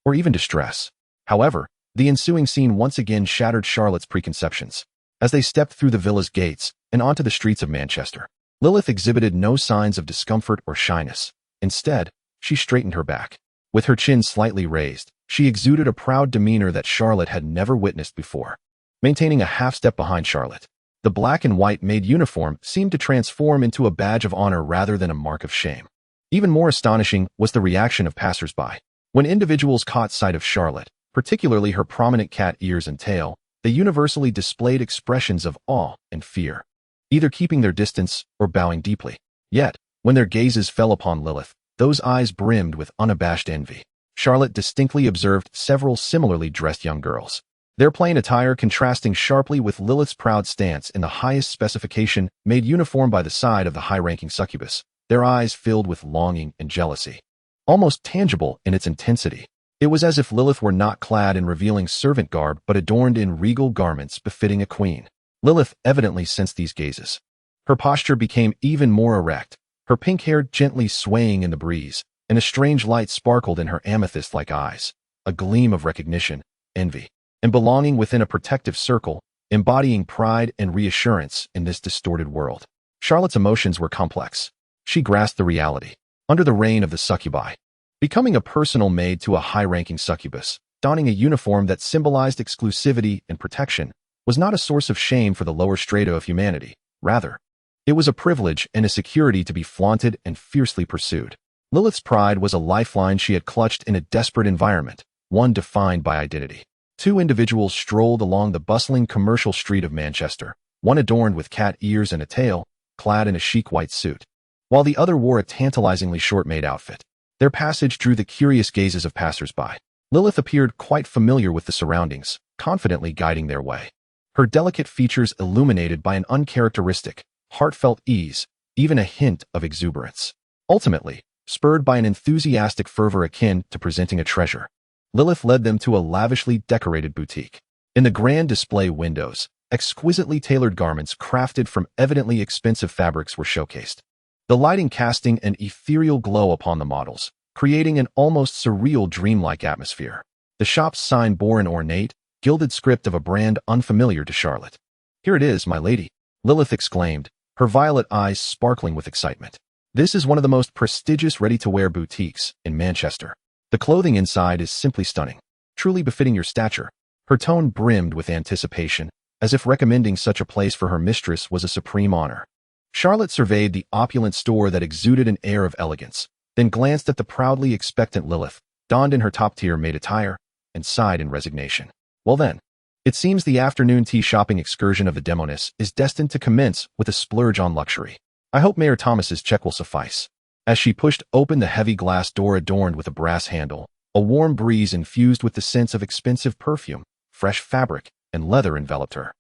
or even distress. However, the ensuing scene once again shattered Charlotte's preconceptions. As they stepped through the villa's gates and onto the streets of Manchester, Lilyth exhibited no signs of discomfort or shyness. Instead, she straightened her back. With her chin slightly raised, she exuded a proud demeanor that Charlotte had never witnessed before. Maintaining a half-step behind Charlotte, the black and white maid uniform seemed to transform into a badge of honor rather than a mark of shame. Even more astonishing was the reaction of passers-by. When individuals caught sight of Charlotte, particularly her prominent cat ears and tail, they universally displayed expressions of awe and fear, either keeping their distance or bowing deeply. Yet, when their gazes fell upon Lilyth, those eyes brimmed with unabashed envy. Charlotte distinctly observed several similarly dressed young girls, their plain attire contrasting sharply with Lilyth's proud stance in the highest specification maid uniform by the side of the high-ranking succubus, their eyes filled with longing and jealousy, almost tangible in its intensity. It was as if Lilyth were not clad in revealing servant garb but adorned in regal garments befitting a queen. Lilyth evidently sensed these gazes. Her posture became even more erect, her pink hair gently swaying in the breeze, and a strange light sparkled in her amethyst-like eyes, a gleam of recognition, envy, and belonging within a protective circle, embodying pride and reassurance in this distorted world. Charlotte's emotions were complex. She grasped the reality. Under the reign of the succubi, becoming a personal maid to a high-ranking succubus, donning a uniform that symbolized exclusivity and protection, was not a source of shame for the lower strata of humanity. Rather, it was a privilege and a security to be flaunted and fiercely pursued. Lilyth's pride was a lifeline she had clutched in a desperate environment, one defined by identity. Two individuals strolled along the bustling commercial street of Manchester, one adorned with cat ears and a tail, clad in a chic white suit, while the other wore a tantalizingly short-made outfit. Their passage drew the curious gazes of passers-by. Lilyth appeared quite familiar with the surroundings, confidently guiding their way. Her delicate features illuminated by an uncharacteristic, heartfelt ease, even a hint of exuberance. Ultimately, spurred by an enthusiastic fervor akin to presenting a treasure, Lilyth led them to a lavishly decorated boutique. In the grand display windows, exquisitely tailored garments crafted from evidently expensive fabrics were showcased. The lighting casting an ethereal glow upon the models, creating an almost surreal dreamlike atmosphere. The shop's sign bore an ornate, gilded script of a brand unfamiliar to Charlotte. "Here it is, my lady," Lilyth exclaimed, her violet eyes sparkling with excitement. "This is one of the most prestigious ready-to-wear boutiques in Manchester. The clothing inside is simply stunning, truly befitting your stature." Her tone brimmed with anticipation, as if recommending such a place for her mistress was a supreme honor. Charlotte surveyed the opulent store that exuded an air of elegance, then glanced at the proudly expectant Lilyth, donned in her top-tier maid attire, and sighed in resignation. Well then, it seems the afternoon tea shopping excursion of the Demoness is destined to commence with a splurge on luxury. I hope Mayor Thomas's check will suffice. As she pushed open the heavy glass door adorned with a brass handle, a warm breeze infused with the scents of expensive perfume, fresh fabric, and leather enveloped her,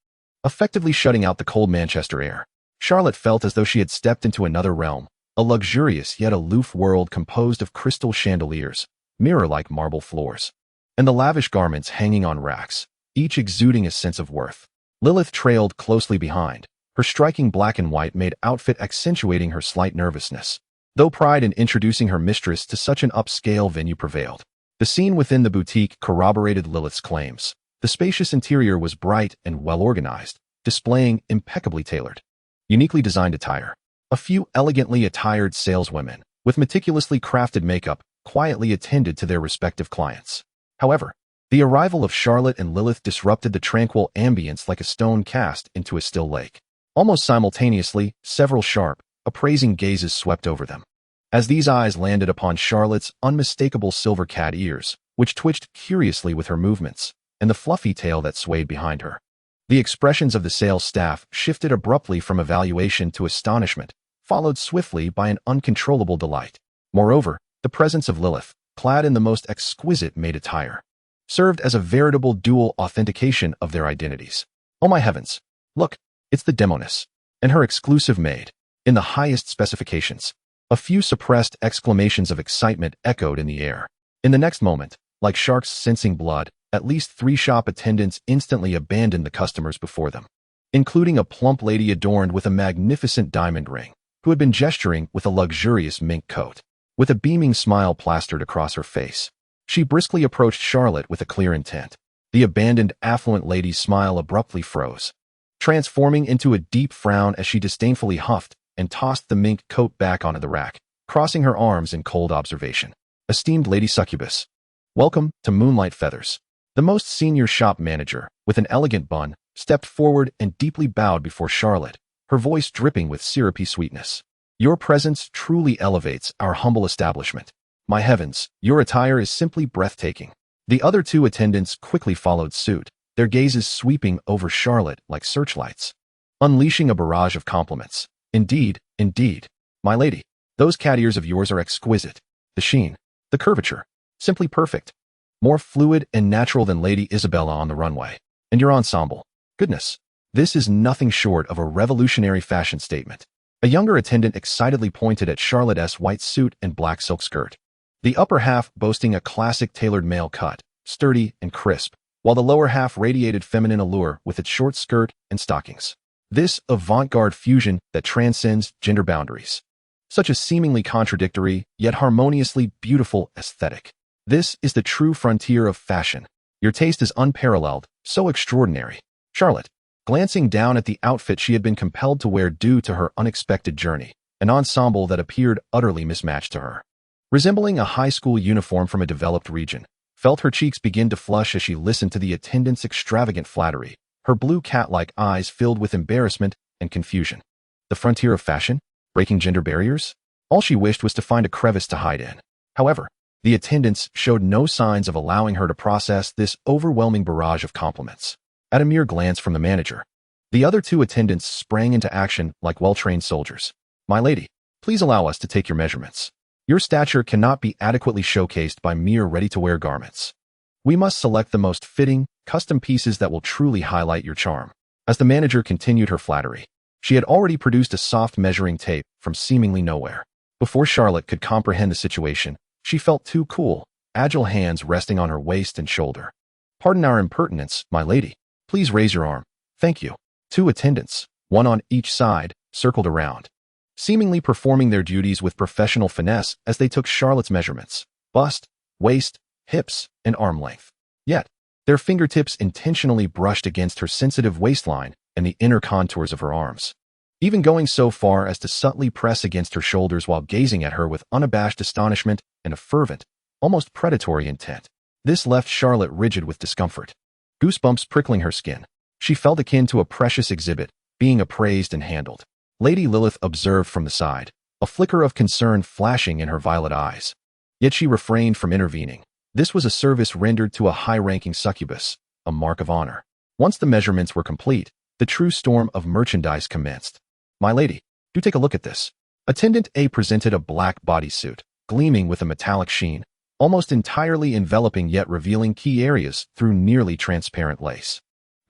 effectively shutting out the cold Manchester air. Charlotte felt as though she had stepped into another realm, a luxurious yet aloof world composed of crystal chandeliers, mirror-like marble floors, and the lavish garments hanging on racks, each exuding a sense of worth. Lilyth trailed closely behind, her striking black and white maid outfit accentuating her slight nervousness, though pride in introducing her mistress to such an upscale venue prevailed. The scene within the boutique corroborated Lilyth's claims. The spacious interior was bright and well-organized, displaying impeccably tailored, uniquely designed attire. A few elegantly attired saleswomen, with meticulously crafted makeup, quietly attended to their respective clients. However, the arrival of Charlotte and Lilyth disrupted the tranquil ambience like a stone cast into a still lake. Almost simultaneously, several sharp, appraising gazes swept over them. As these eyes landed upon Charlotte's unmistakable silver cat ears, which twitched curiously with her movements, and the fluffy tail that swayed behind her, the expressions of the sales staff shifted abruptly from evaluation to astonishment, followed swiftly by an uncontrollable delight. Moreover, the presence of Lilyth, clad in the most exquisite maid attire, served as a veritable dual authentication of their identities. Oh my heavens! Look, it's the Demoness, and her exclusive maid, in the highest specifications. A few suppressed exclamations of excitement echoed in the air. In the next moment, like sharks sensing blood, at least 3 shop attendants instantly abandoned the customers before them, including a plump lady adorned with a magnificent diamond ring, who had been gesturing with a luxurious mink coat. With a beaming smile plastered across her face, she briskly approached Charlotte with a clear intent. The abandoned affluent lady's smile abruptly froze, transforming into a deep frown as she disdainfully huffed and tossed the mink coat back onto the rack, crossing her arms in cold observation. Esteemed Lady Succubus, welcome to Moonlight Feathers. The most senior shop manager, with an elegant bun, stepped forward and deeply bowed before Charlotte, her voice dripping with syrupy sweetness. Your presence truly elevates our humble establishment. My heavens, your attire is simply breathtaking. The other two attendants quickly followed suit, their gazes sweeping over Charlotte like searchlights, unleashing a barrage of compliments. Indeed, my lady, those cat ears of yours are exquisite. The sheen, the curvature, simply perfect. More fluid and natural than Lady Isabella on the runway. And your ensemble, goodness, this is nothing short of a revolutionary fashion statement. A younger attendant excitedly pointed at Charlotte's white suit and black silk skirt, the upper half boasting a classic tailored male cut, sturdy and crisp, while the lower half radiated feminine allure with its short skirt and stockings. This avant-garde fusion that transcends gender boundaries. Such a seemingly contradictory, yet harmoniously beautiful aesthetic. This is the true frontier of fashion. Your taste is unparalleled, so extraordinary. Charlotte, glancing down at the outfit she had been compelled to wear due to her unexpected journey, an ensemble that appeared utterly mismatched to her, resembling a high school uniform from a developed region, felt her cheeks begin to flush as she listened to the attendant's extravagant flattery, her blue cat-like eyes filled with embarrassment and confusion. The frontier of fashion? Breaking gender barriers? All she wished was to find a crevice to hide in. However, the attendants showed no signs of allowing her to process this overwhelming barrage of compliments. At a mere glance from the manager, the other two attendants sprang into action like well-trained soldiers. My lady, please allow us to take your measurements. Your stature cannot be adequately showcased by mere ready-to-wear garments. We must select the most fitting, custom pieces that will truly highlight your charm. As the manager continued her flattery, she had already produced a soft measuring tape from seemingly nowhere. Before Charlotte could comprehend the situation, she felt two cool, agile hands resting on her waist and shoulder. Pardon our impertinence, my lady. Please raise your arm. Thank you. Two attendants, one on each side, circled around, seemingly performing their duties with professional finesse as they took Charlotte's measurements, bust, waist, hips, and arm length. Yet, their fingertips intentionally brushed against her sensitive waistline and the inner contours of her arms, even going so far as to subtly press against her shoulders while gazing at her with unabashed astonishment and a fervent, almost predatory intent. This left Charlotte rigid with discomfort, goosebumps prickling her skin. She felt akin to a precious exhibit, being appraised and handled. Lady Lilyth observed from the side, a flicker of concern flashing in her violet eyes. Yet she refrained from intervening. This was a service rendered to a high-ranking succubus, a mark of honor. Once the measurements were complete, the true storm of merchandise commenced. My lady, do take a look at this. Attendant A presented a black bodysuit, gleaming with a metallic sheen, almost entirely enveloping yet revealing key areas through nearly transparent lace.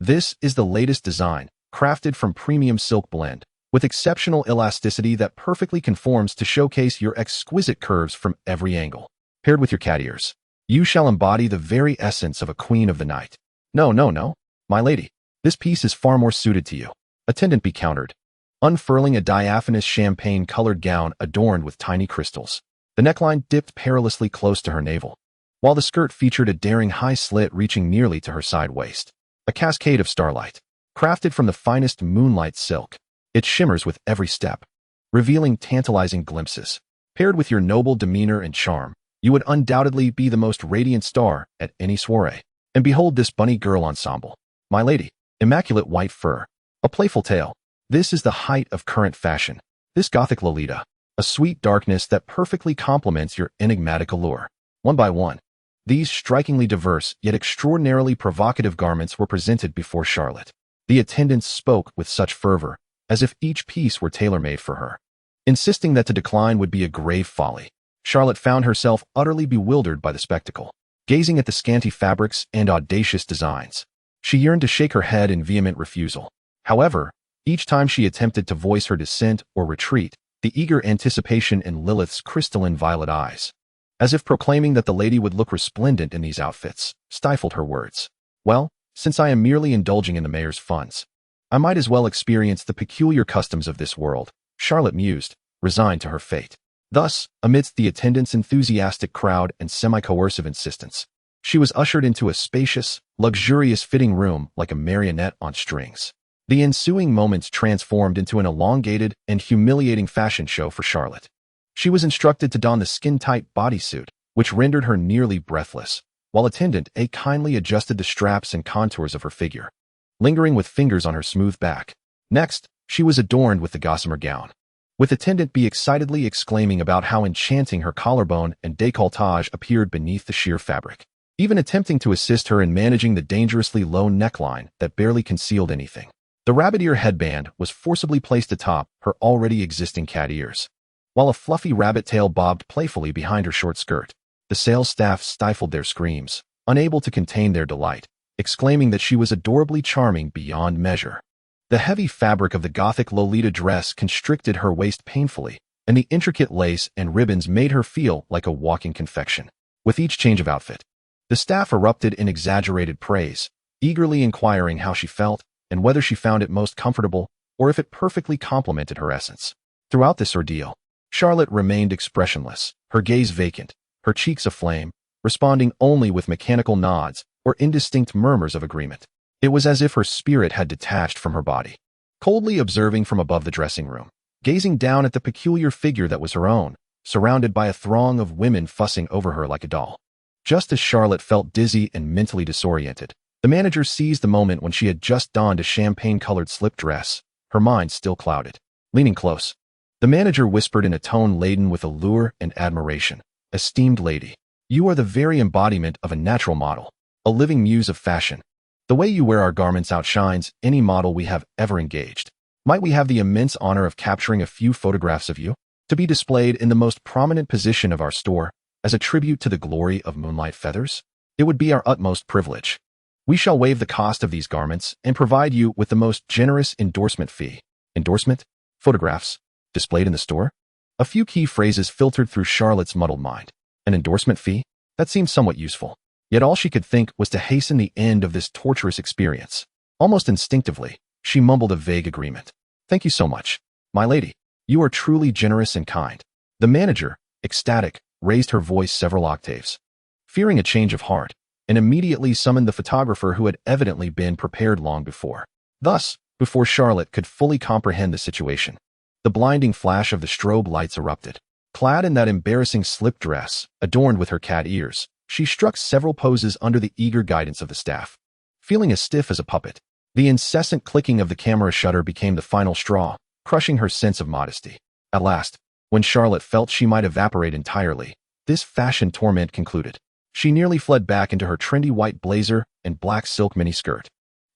This is the latest design, crafted from premium silk blend, with exceptional elasticity that perfectly conforms to showcase your exquisite curves from every angle. Paired with your cat ears, you shall embody the very essence of a queen of the night. No, my lady, this piece is far more suited to you. Attendant B countered, unfurling a diaphanous champagne-colored gown adorned with tiny crystals. The neckline dipped perilously close to her navel, while the skirt featured a daring high slit reaching nearly to her side waist. A cascade of starlight, crafted from the finest moonlight silk. It shimmers with every step, revealing tantalizing glimpses. Paired with your noble demeanor and charm, you would undoubtedly be the most radiant star at any soiree. And behold this bunny girl ensemble. My lady, immaculate white fur, a playful tail. This is the height of current fashion. This gothic Lolita, a sweet darkness that perfectly complements your enigmatic allure. One by one, these strikingly diverse yet extraordinarily provocative garments were presented before Charlotte. The attendants spoke with such fervor, as if each piece were tailor-made for her, insisting that to decline would be a grave folly. Charlotte found herself utterly bewildered by the spectacle, gazing at the scanty fabrics and audacious designs. She yearned to shake her head in vehement refusal. However, each time she attempted to voice her dissent or retreat, the eager anticipation in Lilyth's crystalline violet eyes, as if proclaiming that the lady would look resplendent in these outfits, stifled her words. Well, since I am merely indulging in the mayor's funds, I might as well experience the peculiar customs of this world, Charlotte mused, resigned to her fate. Thus, amidst the attendants' enthusiastic crowd and semi-coercive insistence, she was ushered into a spacious, luxurious fitting room like a marionette on strings. The ensuing moments transformed into an elongated and humiliating fashion show for Charlotte. She was instructed to don the skin-tight bodysuit, which rendered her nearly breathless, while attendant A kindly adjusted the straps and contours of her figure, lingering with fingers on her smooth back. Next, she was adorned with the gossamer gown, with attendant B excitedly exclaiming about how enchanting her collarbone and décolletage appeared beneath the sheer fabric, even attempting to assist her in managing the dangerously low neckline that barely concealed anything. The rabbit ear headband was forcibly placed atop her already existing cat ears, while a fluffy rabbit tail bobbed playfully behind her short skirt. The sales staff stifled their screams, unable to contain their delight, exclaiming that she was adorably charming beyond measure. The heavy fabric of the gothic Lolita dress constricted her waist painfully, and the intricate lace and ribbons made her feel like a walking confection. With each change of outfit, the staff erupted in exaggerated praise, eagerly inquiring how she felt and whether she found it most comfortable or if it perfectly complemented her essence. Throughout this ordeal, Charlotte remained expressionless, her gaze vacant, her cheeks aflame, responding only with mechanical nods or indistinct murmurs of agreement. It was as if her spirit had detached from her body, coldly observing from above the dressing room, gazing down at the peculiar figure that was her own, surrounded by a throng of women fussing over her like a doll. Just as Charlotte felt dizzy and mentally disoriented, the manager seized the moment when she had just donned a champagne-colored slip dress, her mind still clouded. Leaning close, the manager whispered in a tone laden with allure and admiration, "Esteemed lady, you are the very embodiment of a natural model, a living muse of fashion. The way you wear our garments outshines any model we have ever engaged. Might we have the immense honor of capturing a few photographs of you, to be displayed in the most prominent position of our store, as a tribute to the glory of moonlight feathers? It would be our utmost privilege. We shall waive the cost of these garments and provide you with the most generous endorsement fee." Endorsement? Photographs? Displayed in the store? A few key phrases filtered through Charlotte's muddled mind. An endorsement fee? That seemed somewhat useful. Yet all she could think was to hasten the end of this torturous experience. Almost instinctively, she mumbled a vague agreement. "Thank you so much, my lady. You are truly generous and kind." The manager, ecstatic, raised her voice several octaves, fearing a change of heart, and immediately summoned the photographer who had evidently been prepared long before. Thus, before Charlotte could fully comprehend the situation, the blinding flash of the strobe lights erupted. Clad in that embarrassing slip dress, adorned with her cat ears, she struck several poses under the eager guidance of the staff. Feeling as stiff as a puppet, the incessant clicking of the camera shutter became the final straw, crushing her sense of modesty. At last, when Charlotte felt she might evaporate entirely, this fashion torment concluded. She nearly fled back into her trendy white blazer and black silk miniskirt.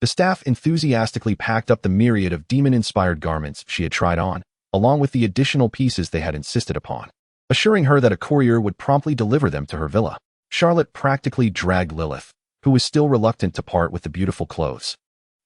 The staff enthusiastically packed up the myriad of demon-inspired garments she had tried on, along with the additional pieces they had insisted upon, assuring her that a courier would promptly deliver them to her villa. Charlotte practically dragged Lilyth, who was still reluctant to part with the beautiful clothes,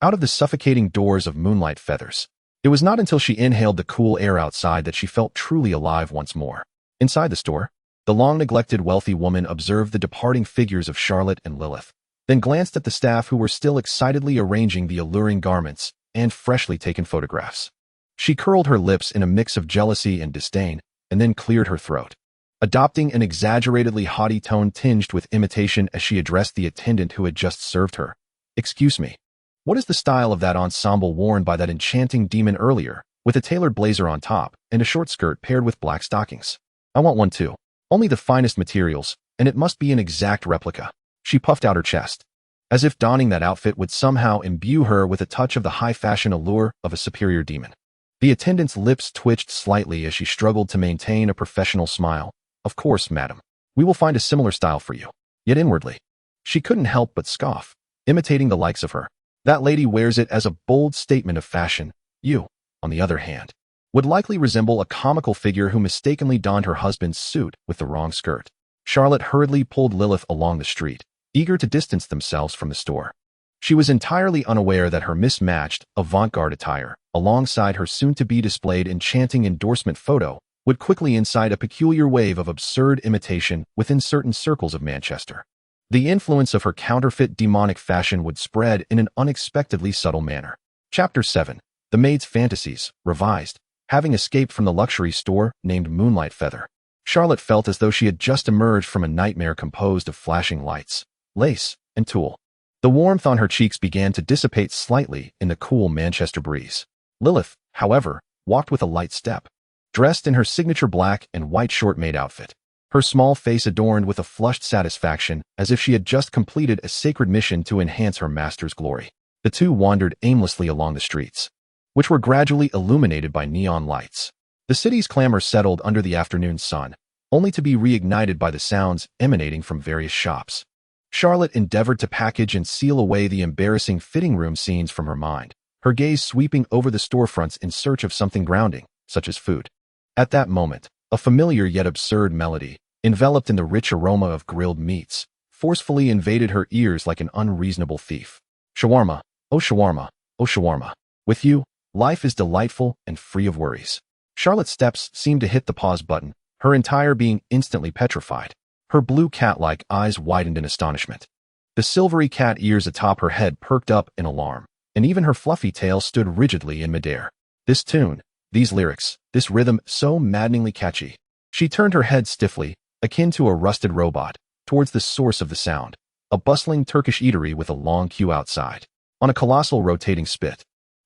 out of the suffocating doors of moonlight feathers. It was not until she inhaled the cool air outside that she felt truly alive once more. Inside the store, the long-neglected wealthy woman observed the departing figures of Charlotte and Lilyth, then glanced at the staff who were still excitedly arranging the alluring garments and freshly taken photographs. She curled her lips in a mix of jealousy and disdain, and then cleared her throat, adopting an exaggeratedly haughty tone tinged with imitation as she addressed the attendant who had just served her. "Excuse me, what is the style of that ensemble worn by that enchanting demon earlier, with a tailored blazer on top and a short skirt paired with black stockings? I want one too. Only the finest materials, and it must be an exact replica." She puffed out her chest, as if donning that outfit would somehow imbue her with a touch of the high-fashion allure of a superior demon. The attendant's lips twitched slightly as she struggled to maintain a professional smile. "Of course, madam. We will find a similar style for you." Yet inwardly, she couldn't help but scoff, imitating the likes of her. That lady wears it as a bold statement of fashion. You, on the other hand, would likely resemble a comical figure who mistakenly donned her husband's suit with the wrong skirt. Charlotte hurriedly pulled Lilyth along the street, eager to distance themselves from the store. She was entirely unaware that her mismatched, avant-garde attire, alongside her soon-to-be displayed enchanting endorsement photo, would quickly incite a peculiar wave of absurd imitation within certain circles of Manchester. The influence of her counterfeit demonic fashion would spread in an unexpectedly subtle manner. Chapter 7. The Maid's Fantasies, Revised. Having escaped from the luxury store named Moonlight Feather, Charlotte felt as though she had just emerged from a nightmare composed of flashing lights, lace, and tulle. The warmth on her cheeks began to dissipate slightly in the cool Manchester breeze. Lilyth, however, walked with a light step, dressed in her signature black and white short-maid outfit, her small face adorned with a flushed satisfaction as if she had just completed a sacred mission to enhance her master's glory. The two wandered aimlessly along the streets, which were gradually illuminated by neon lights. The city's clamor settled under the afternoon sun, only to be reignited by the sounds emanating from various shops. Charlotte endeavored to package and seal away the embarrassing fitting room scenes from her mind, her gaze sweeping over the storefronts in search of something grounding, such as food. At that moment, a familiar yet absurd melody, enveloped in the rich aroma of grilled meats, forcefully invaded her ears like an unreasonable thief. Shawarma, oh shawarma, oh shawarma. With you, life is delightful and free of worries. Charlotte's steps seemed to hit the pause button, her entire being instantly petrified. Her blue cat-like eyes widened in astonishment. The silvery cat ears atop her head perked up in alarm, and even her fluffy tail stood rigidly in midair. This tune, these lyrics, this rhythm so maddeningly catchy. She turned her head stiffly, akin to a rusted robot, towards the source of the sound, a bustling Turkish eatery with a long queue outside. On a colossal rotating spit,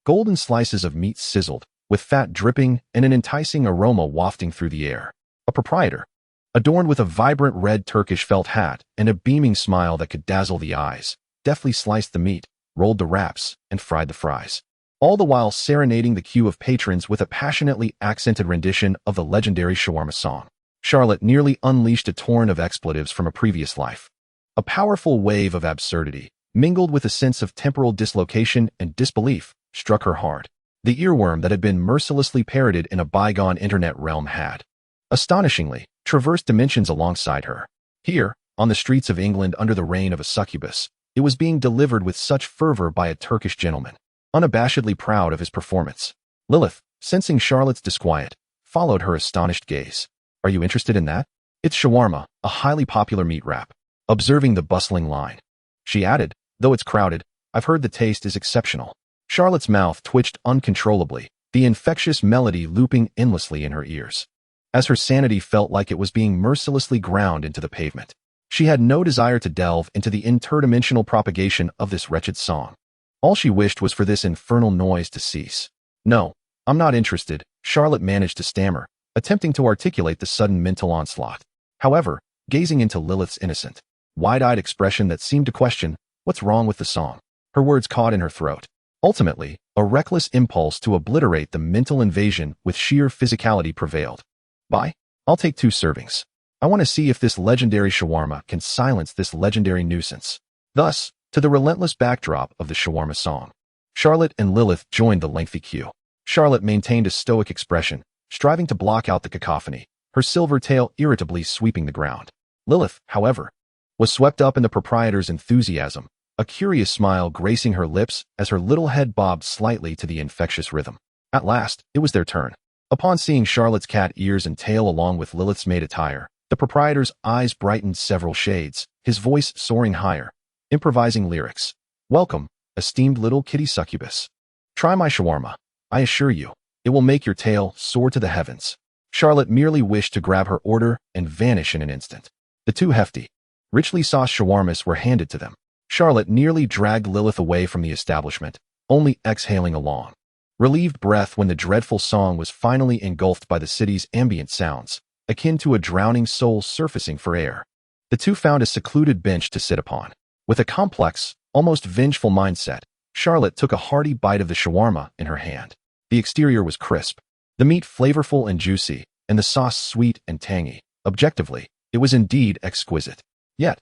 golden slices of meat sizzled, with fat dripping and an enticing aroma wafting through the air. A proprietor, adorned with a vibrant red Turkish felt hat and a beaming smile that could dazzle the eyes, deftly sliced the meat, rolled the wraps, and fried the fries, all the while serenading the queue of patrons with a passionately accented rendition of the legendary shawarma song. Charlotte nearly unleashed a torrent of expletives from a previous life. A powerful wave of absurdity, mingled with a sense of temporal dislocation and disbelief, struck her hard. The earworm that had been mercilessly parroted in a bygone internet realm had, astonishingly, traversed dimensions alongside her. Here, on the streets of England under the reign of a succubus, it was being delivered with such fervor by a Turkish gentleman, unabashedly proud of his performance. Lilyth, sensing Charlotte's disquiet, followed her astonished gaze. Are you interested in that? It's shawarma, a highly popular meat wrap. Observing the bustling line, she added, though it's crowded, I've heard the taste is exceptional. Charlotte's mouth twitched uncontrollably, the infectious melody looping endlessly in her ears. As her sanity felt like it was being mercilessly ground into the pavement, she had no desire to delve into the interdimensional propagation of this wretched song. All she wished was for this infernal noise to cease. No, I'm not interested, Charlotte managed to stammer, attempting to articulate the sudden mental onslaught. However, gazing into Lilyth's innocent, wide-eyed expression that seemed to question, what's wrong with the song? Her words caught in her throat. Ultimately, a reckless impulse to obliterate the mental invasion with sheer physicality prevailed. Bye. I'll take 2 servings. I want to see if this legendary shawarma can silence this legendary nuisance. Thus, to the relentless backdrop of the shawarma song, Charlotte and Lilyth joined the lengthy queue. Charlotte maintained a stoic expression, striving to block out the cacophony, her silver tail irritably sweeping the ground. Lilyth, however, was swept up in the proprietor's enthusiasm, a curious smile gracing her lips as her little head bobbed slightly to the infectious rhythm. At last, it was their turn. Upon seeing Charlotte's cat ears and tail along with Lilyth's maid attire, the proprietor's eyes brightened several shades, his voice soaring higher, improvising lyrics. Welcome, esteemed little kitty succubus. Try my shawarma. I assure you, it will make your tail soar to the heavens. Charlotte merely wished to grab her order and vanish in an instant. The 2 hefty, richly sauced shawarmas were handed to them. Charlotte nearly dragged Lilyth away from the establishment, only exhaling a long, relieved breath when the dreadful song was finally engulfed by the city's ambient sounds, akin to a drowning soul surfacing for air. The 2 found a secluded bench to sit upon. With a complex, almost vengeful mindset, Charlotte took a hearty bite of the shawarma in her hand. The exterior was crisp, the meat flavorful and juicy, and the sauce sweet and tangy. Objectively, it was indeed exquisite. Yet,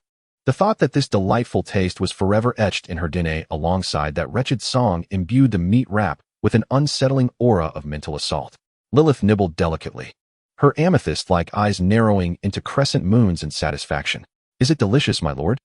the thought that this delightful taste was forever etched in her DNA alongside that wretched song imbued the meat wrap with an unsettling aura of mental assault. Lilyth nibbled delicately, her amethyst-like eyes narrowing into crescent moons in satisfaction. Is it delicious, my lord?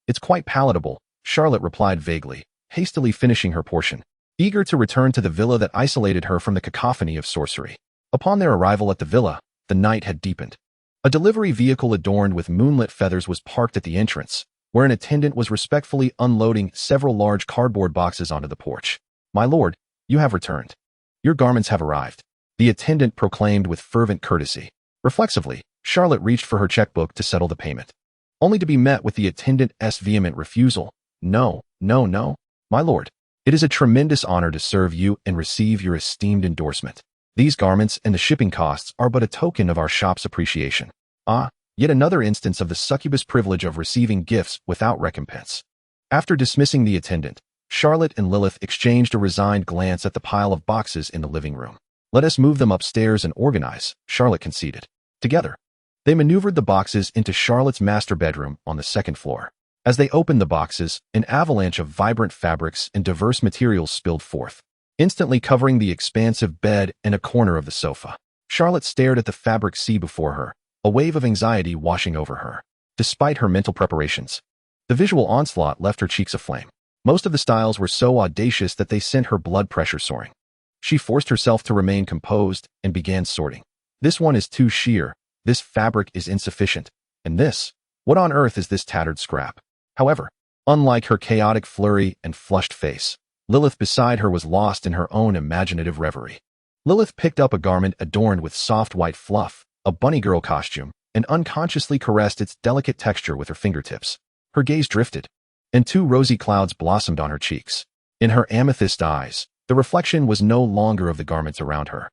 It's quite palatable, Charlotte replied vaguely, hastily finishing her portion, eager to return to the villa that isolated her from the cacophony of sorcery. Upon their arrival at the villa, the night had deepened. A delivery vehicle adorned with moonlit feathers was parked at the entrance, where an attendant was respectfully unloading several large cardboard boxes onto the porch. My lord, you have returned. Your garments have arrived, the attendant proclaimed with fervent courtesy. Reflexively, Charlotte reached for her checkbook to settle the payment, only to be met with the attendant's vehement refusal. No, no, no, my lord. It is a tremendous honor to serve you and receive your esteemed endorsement. These garments and the shipping costs are but a token of our shop's appreciation. Ah, yet another instance of the succubus privilege of receiving gifts without recompense. After dismissing the attendant, Charlotte and Lilyth exchanged a resigned glance at the pile of boxes in the living room. Let us move them upstairs and organize, Charlotte conceded. Together, they maneuvered the boxes into Charlotte's master bedroom on the second floor. As they opened the boxes, an avalanche of vibrant fabrics and diverse materials spilled forth, instantly covering the expansive bed and a corner of the sofa. Charlotte stared at the fabric sea before her, a wave of anxiety washing over her. Despite her mental preparations, the visual onslaught left her cheeks aflame. Most of the styles were so audacious that they sent her blood pressure soaring. She forced herself to remain composed and began sorting. This one is too sheer, this fabric is insufficient, and this, what on earth is this tattered scrap? However, unlike her chaotic flurry and flushed face, Lilyth beside her was lost in her own imaginative reverie. Lilyth picked up a garment adorned with soft white fluff, a bunny girl costume, and unconsciously caressed its delicate texture with her fingertips. Her gaze drifted, and two rosy clouds blossomed on her cheeks. In her amethyst eyes, the reflection was no longer of the garments around her,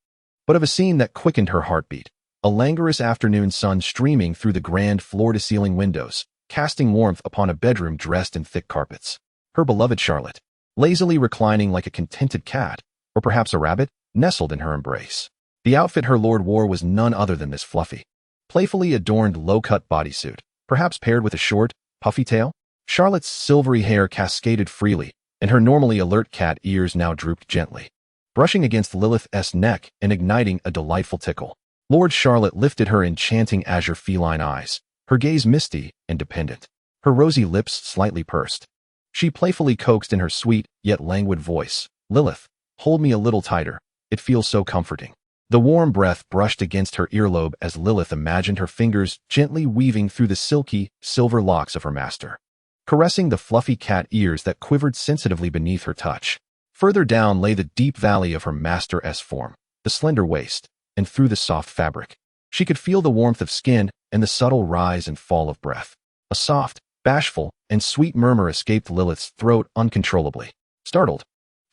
but of a scene that quickened her heartbeat. A languorous afternoon sun streaming through the grand floor-to-ceiling windows, casting warmth upon a bedroom dressed in thick carpets. Her beloved Charlotte, lazily reclining like a contented cat, or perhaps a rabbit, nestled in her embrace. The outfit her lord wore was none other than this fluffy, playfully adorned low-cut bodysuit, perhaps paired with a short, puffy tail. Charlotte's silvery hair cascaded freely, and her normally alert cat ears now drooped gently, brushing against Lilyth's neck and igniting a delightful tickle. Lord Charlotte lifted her enchanting azure feline eyes, her gaze misty and dependent, her rosy lips slightly pursed. She playfully coaxed in her sweet yet languid voice, "Lilyth, hold me a little tighter, it feels so comforting." The warm breath brushed against her earlobe as Lilyth imagined her fingers gently weaving through the silky, silver locks of her master, caressing the fluffy cat ears that quivered sensitively beneath her touch. Further down lay the deep valley of her master's form, the slender waist, and through the soft fabric, she could feel the warmth of skin and the subtle rise and fall of breath. A soft, bashful, and sweet murmur escaped Lilyth's throat uncontrollably. Startled,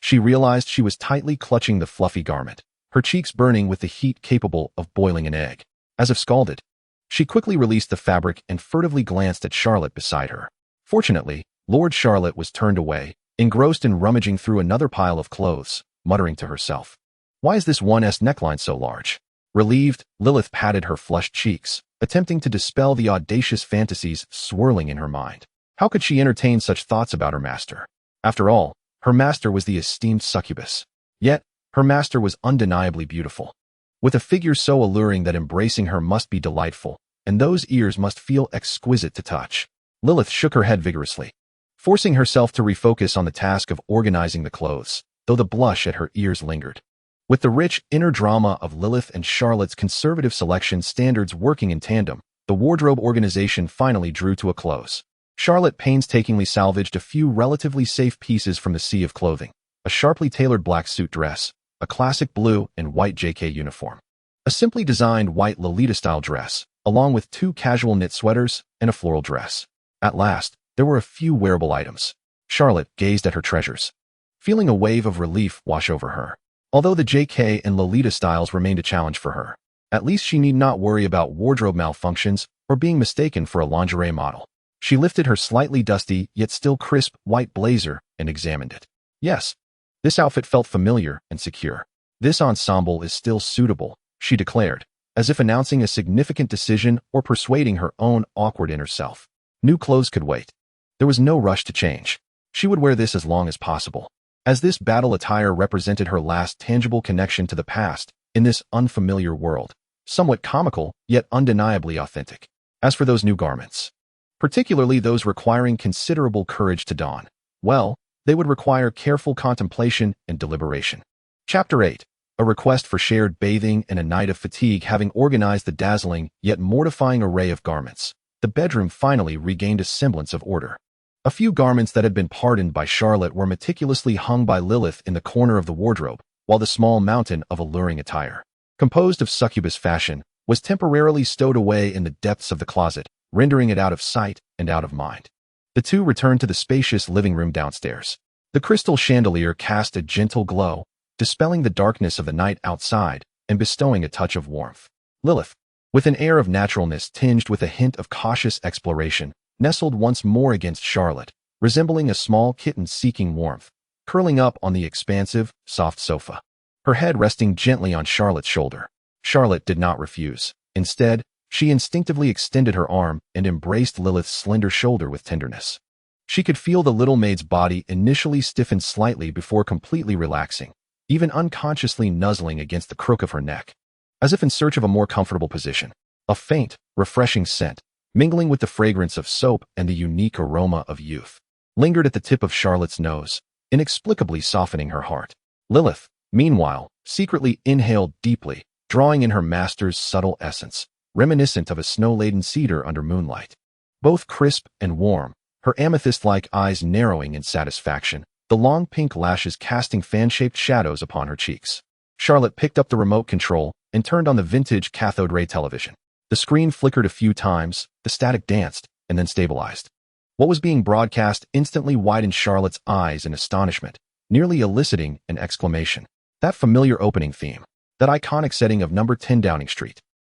she realized she was tightly clutching the fluffy garment, her cheeks burning with the heat capable of boiling an egg. As if scalded, she quickly released the fabric and furtively glanced at Charlotte beside her. Fortunately, Lord Charlotte was turned away, engrossed in rummaging through another pile of clothes, muttering to herself, "Why is this one's neckline so large?" Relieved, Lilyth patted her flushed cheeks, attempting to dispel the audacious fantasies swirling in her mind. How could she entertain such thoughts about her master? After all, her master was the esteemed succubus. Yet, her master was undeniably beautiful, with a figure so alluring that embracing her must be delightful, and those ears must feel exquisite to touch. Lilyth shook her head vigorously, forcing herself to refocus on the task of organizing the clothes, though the blush at her ears lingered. With the rich inner drama of Lilyth and Charlotte's conservative selection standards working in tandem, the wardrobe organization finally drew to a close. Charlotte painstakingly salvaged a few relatively safe pieces from the sea of clothing: a sharply tailored black suit dress, a classic blue and white JK uniform, a simply designed white Lolita-style dress, along with two casual knit sweaters and a floral dress. At last, there were a few wearable items. Charlotte gazed at her treasures, feeling a wave of relief wash over her. Although the JK and Lolita styles remained a challenge for her, at least she need not worry about wardrobe malfunctions or being mistaken for a lingerie model. She lifted her slightly dusty yet still crisp white blazer and examined it. Yes, this outfit felt familiar and secure. "This ensemble is still suitable," she declared, as if announcing a significant decision or persuading her own awkward inner self. New clothes could wait. There was no rush to change. She would wear this as long as possible, as this battle attire represented her last tangible connection to the past in this unfamiliar world, somewhat comical yet undeniably authentic. As for those new garments, particularly those requiring considerable courage to don, well, they would require careful contemplation and deliberation. Chapter 8. A request for shared bathing and a night of fatigue. Having organized the dazzling yet mortifying array of garments, the bedroom finally regained a semblance of order. A few garments that had been pardoned by Charlotte were meticulously hung by Lilyth in the corner of the wardrobe, while the small mountain of alluring attire, composed of succubus fashion, was temporarily stowed away in the depths of the closet, rendering it out of sight and out of mind. The two returned to the spacious living room downstairs. The crystal chandelier cast a gentle glow, dispelling the darkness of the night outside and bestowing a touch of warmth. Lilyth, with an air of naturalness tinged with a hint of cautious exploration, nestled once more against Charlotte, resembling a small kitten seeking warmth, curling up on the expansive, soft sofa, her head resting gently on Charlotte's shoulder. Charlotte did not refuse. Instead, she instinctively extended her arm and embraced Lilyth's slender shoulder with tenderness. She could feel the little maid's body initially stiffen slightly before completely relaxing, even unconsciously nuzzling against the crook of her neck, as if in search of a more comfortable position. A faint, refreshing scent, mingling with the fragrance of soap and the unique aroma of youth, lingered at the tip of Charlotte's nose, inexplicably softening her heart. Lilyth, meanwhile, secretly inhaled deeply, drawing in her master's subtle essence, reminiscent of a snow-laden cedar under moonlight. Both crisp and warm, her amethyst-like eyes narrowing in satisfaction, the long pink lashes casting fan-shaped shadows upon her cheeks. Charlotte picked up the remote control and turned on the vintage cathode ray television. The screen flickered a few times, the static danced, and then stabilized. What was being broadcast instantly widened Charlotte's eyes in astonishment, nearly eliciting an exclamation. That familiar opening theme. That iconic setting of number 10 Downing Street.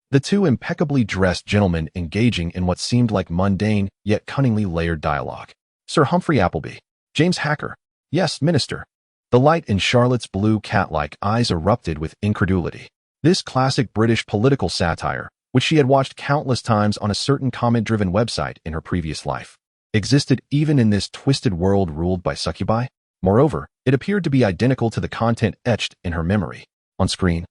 The two impeccably dressed gentlemen engaging in what seemed like mundane, yet cunningly layered dialogue. Sir Humphrey Appleby. James Hacker. Yes, Minister. The light in Charlotte's blue cat-like eyes erupted with incredulity. This classic British political satire, which she had watched countless times on a certain comment-driven website in her previous life, existed even in this twisted world ruled by succubi. Moreover, it appeared to be identical to the content etched in her memory. On screen,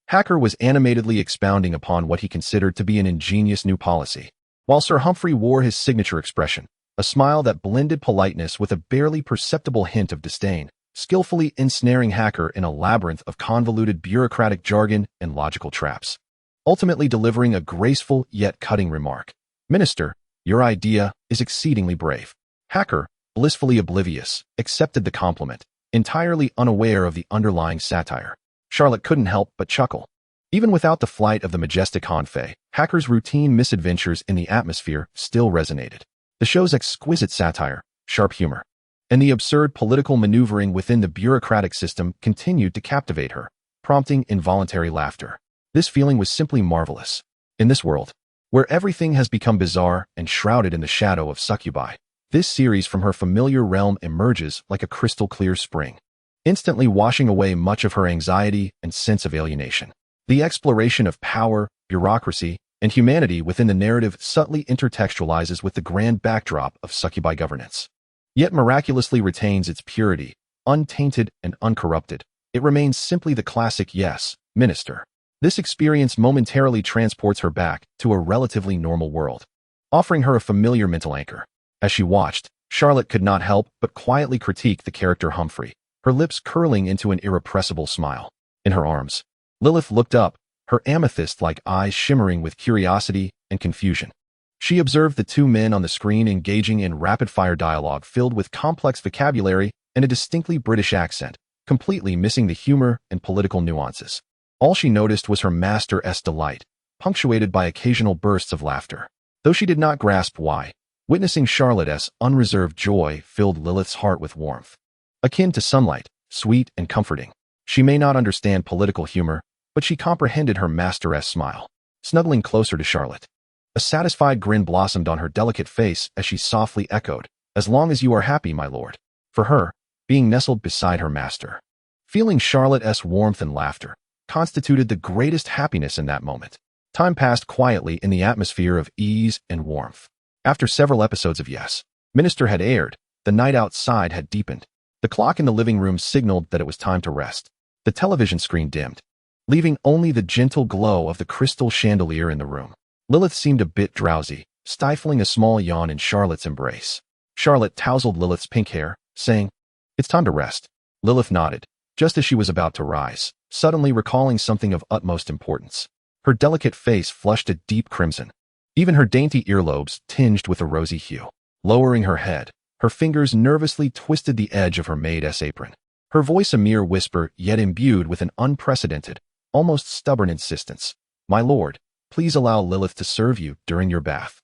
Hacker was animatedly expounding upon what he considered to be an ingenious new policy, while Sir Humphrey wore his signature expression, a smile that blended politeness with a barely perceptible hint of disdain, skillfully ensnaring Hacker in a labyrinth of convoluted bureaucratic jargon and logical traps, ultimately delivering a graceful yet cutting remark. Minister, your idea is exceedingly brave. Hacker, blissfully oblivious, accepted the compliment, entirely unaware of the underlying satire. Charlotte couldn't help but chuckle. Even without the flight of the majestic Hanfei, Hacker's routine misadventures in the atmosphere still resonated. The show's exquisite satire, sharp humor, and the absurd political maneuvering within the bureaucratic system continued to captivate her, prompting involuntary laughter. This feeling was simply marvelous. In this world, where everything has become bizarre and shrouded in the shadow of succubi, this series from her familiar realm emerges like a crystal-clear spring, instantly washing away much of her anxiety and sense of alienation. The exploration of power, bureaucracy, and humanity within the narrative subtly intertextualizes with the grand backdrop of succubi governance, yet miraculously retains its purity, untainted and uncorrupted. It remains simply the classic yes, Minister. This experience momentarily transports her back to a relatively normal world, offering her a familiar mental anchor. As she watched, Charlotte could not help but quietly critique the character Humphrey, her lips curling into an irrepressible smile. In her arms, Lilyth looked up, her amethyst-like eyes shimmering with curiosity and confusion. She observed the two men on the screen engaging in rapid-fire dialogue filled with complex vocabulary and a distinctly British accent, completely missing the humor and political nuances. All she noticed was her master's delight, punctuated by occasional bursts of laughter. Though she did not grasp why, witnessing Charlotte's unreserved joy filled Lilyth's heart with warmth, akin to sunlight, sweet and comforting. She may not understand political humor, but she comprehended her master's smile. Snuggling closer to Charlotte, a satisfied grin blossomed on her delicate face as she softly echoed, "As long as you are happy, my lord." For her, being nestled beside her master, feeling Charlotte's warmth and laughter, constituted the greatest happiness in that moment. Time passed quietly in the atmosphere of ease and warmth. After several episodes of Yes, Minister had aired, the night outside had deepened. The clock in the living room signaled that it was time to rest. The television screen dimmed, leaving only the gentle glow of the crystal chandelier in the room. Lilyth seemed a bit drowsy, stifling a small yawn in Charlotte's embrace. Charlotte tousled Lilyth's pink hair, saying, "It's time to rest." Lilyth nodded, just as she was about to rise, suddenly recalling something of utmost importance. Her delicate face flushed a deep crimson, even her dainty earlobes tinged with a rosy hue. Lowering her head, her fingers nervously twisted the edge of her maid's apron. Her voice a mere whisper, yet imbued with an unprecedented, almost stubborn insistence. "My lord, please allow Lilyth to serve you during your bath."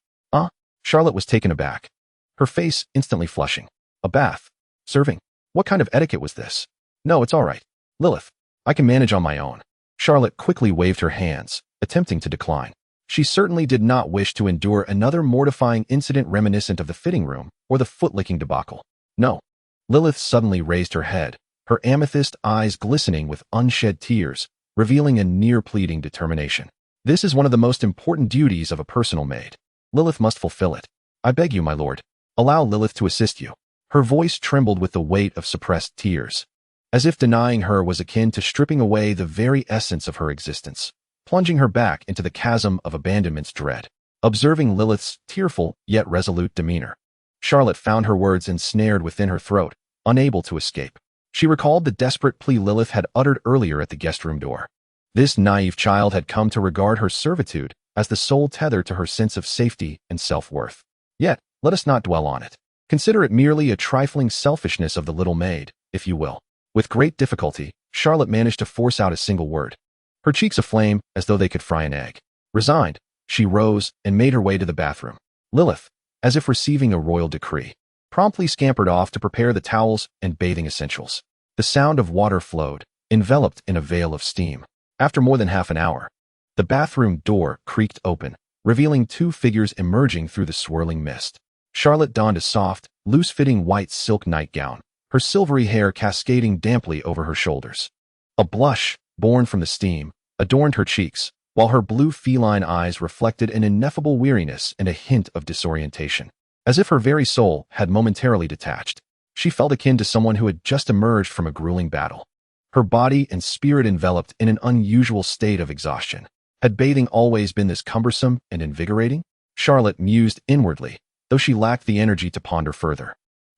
Charlotte was taken aback. her face instantly flushing. A bath? Serving? What kind of etiquette was this? No, it's all right. Lilyth, I can manage on my own. Charlotte quickly waved her hands, attempting to decline. She certainly did not wish to endure another mortifying incident reminiscent of the fitting room or the foot-licking debacle. No. Lilyth suddenly raised her head, her amethyst eyes glistening with unshed tears, revealing a near-pleading determination. This is one of the most important duties of a personal maid. Lilyth must fulfill it. I beg you, my lord. Allow Lilyth to assist you. Her voice trembled with the weight of suppressed tears, as if denying her was akin to stripping away the very essence of her existence, plunging her back into the chasm of abandonment's dread. Observing Lilyth's tearful yet resolute demeanor, Charlotte found her words ensnared within her throat, unable to escape. She recalled the desperate plea Lilyth had uttered earlier at the guest room door. This naive child had come to regard her servitude as the sole tether to her sense of safety and self-worth. Yet, let us not dwell on it. Consider it merely a trifling selfishness of the little maid, if you will. With great difficulty, Charlotte managed to force out a single word, her cheeks aflame as though they could fry an egg. Resigned, she rose and made her way to the bathroom. Lilyth, as if receiving a royal decree, promptly scampered off to prepare the towels and bathing essentials. The sound of water flowed, enveloped in a veil of steam. After more than half an hour, the bathroom door creaked open, revealing two figures emerging through the swirling mist. Charlotte donned a soft, loose-fitting white silk nightgown, her silvery hair cascading damply over her shoulders. A blush, born from the steam, adorned her cheeks, while her blue feline eyes reflected an ineffable weariness and a hint of disorientation. As if her very soul had momentarily detached, she felt akin to someone who had just emerged from a grueling battle. Her body and spirit enveloped in an unusual state of exhaustion. Had bathing always been this cumbersome and invigorating? Charlotte mused inwardly, though she lacked the energy to ponder further.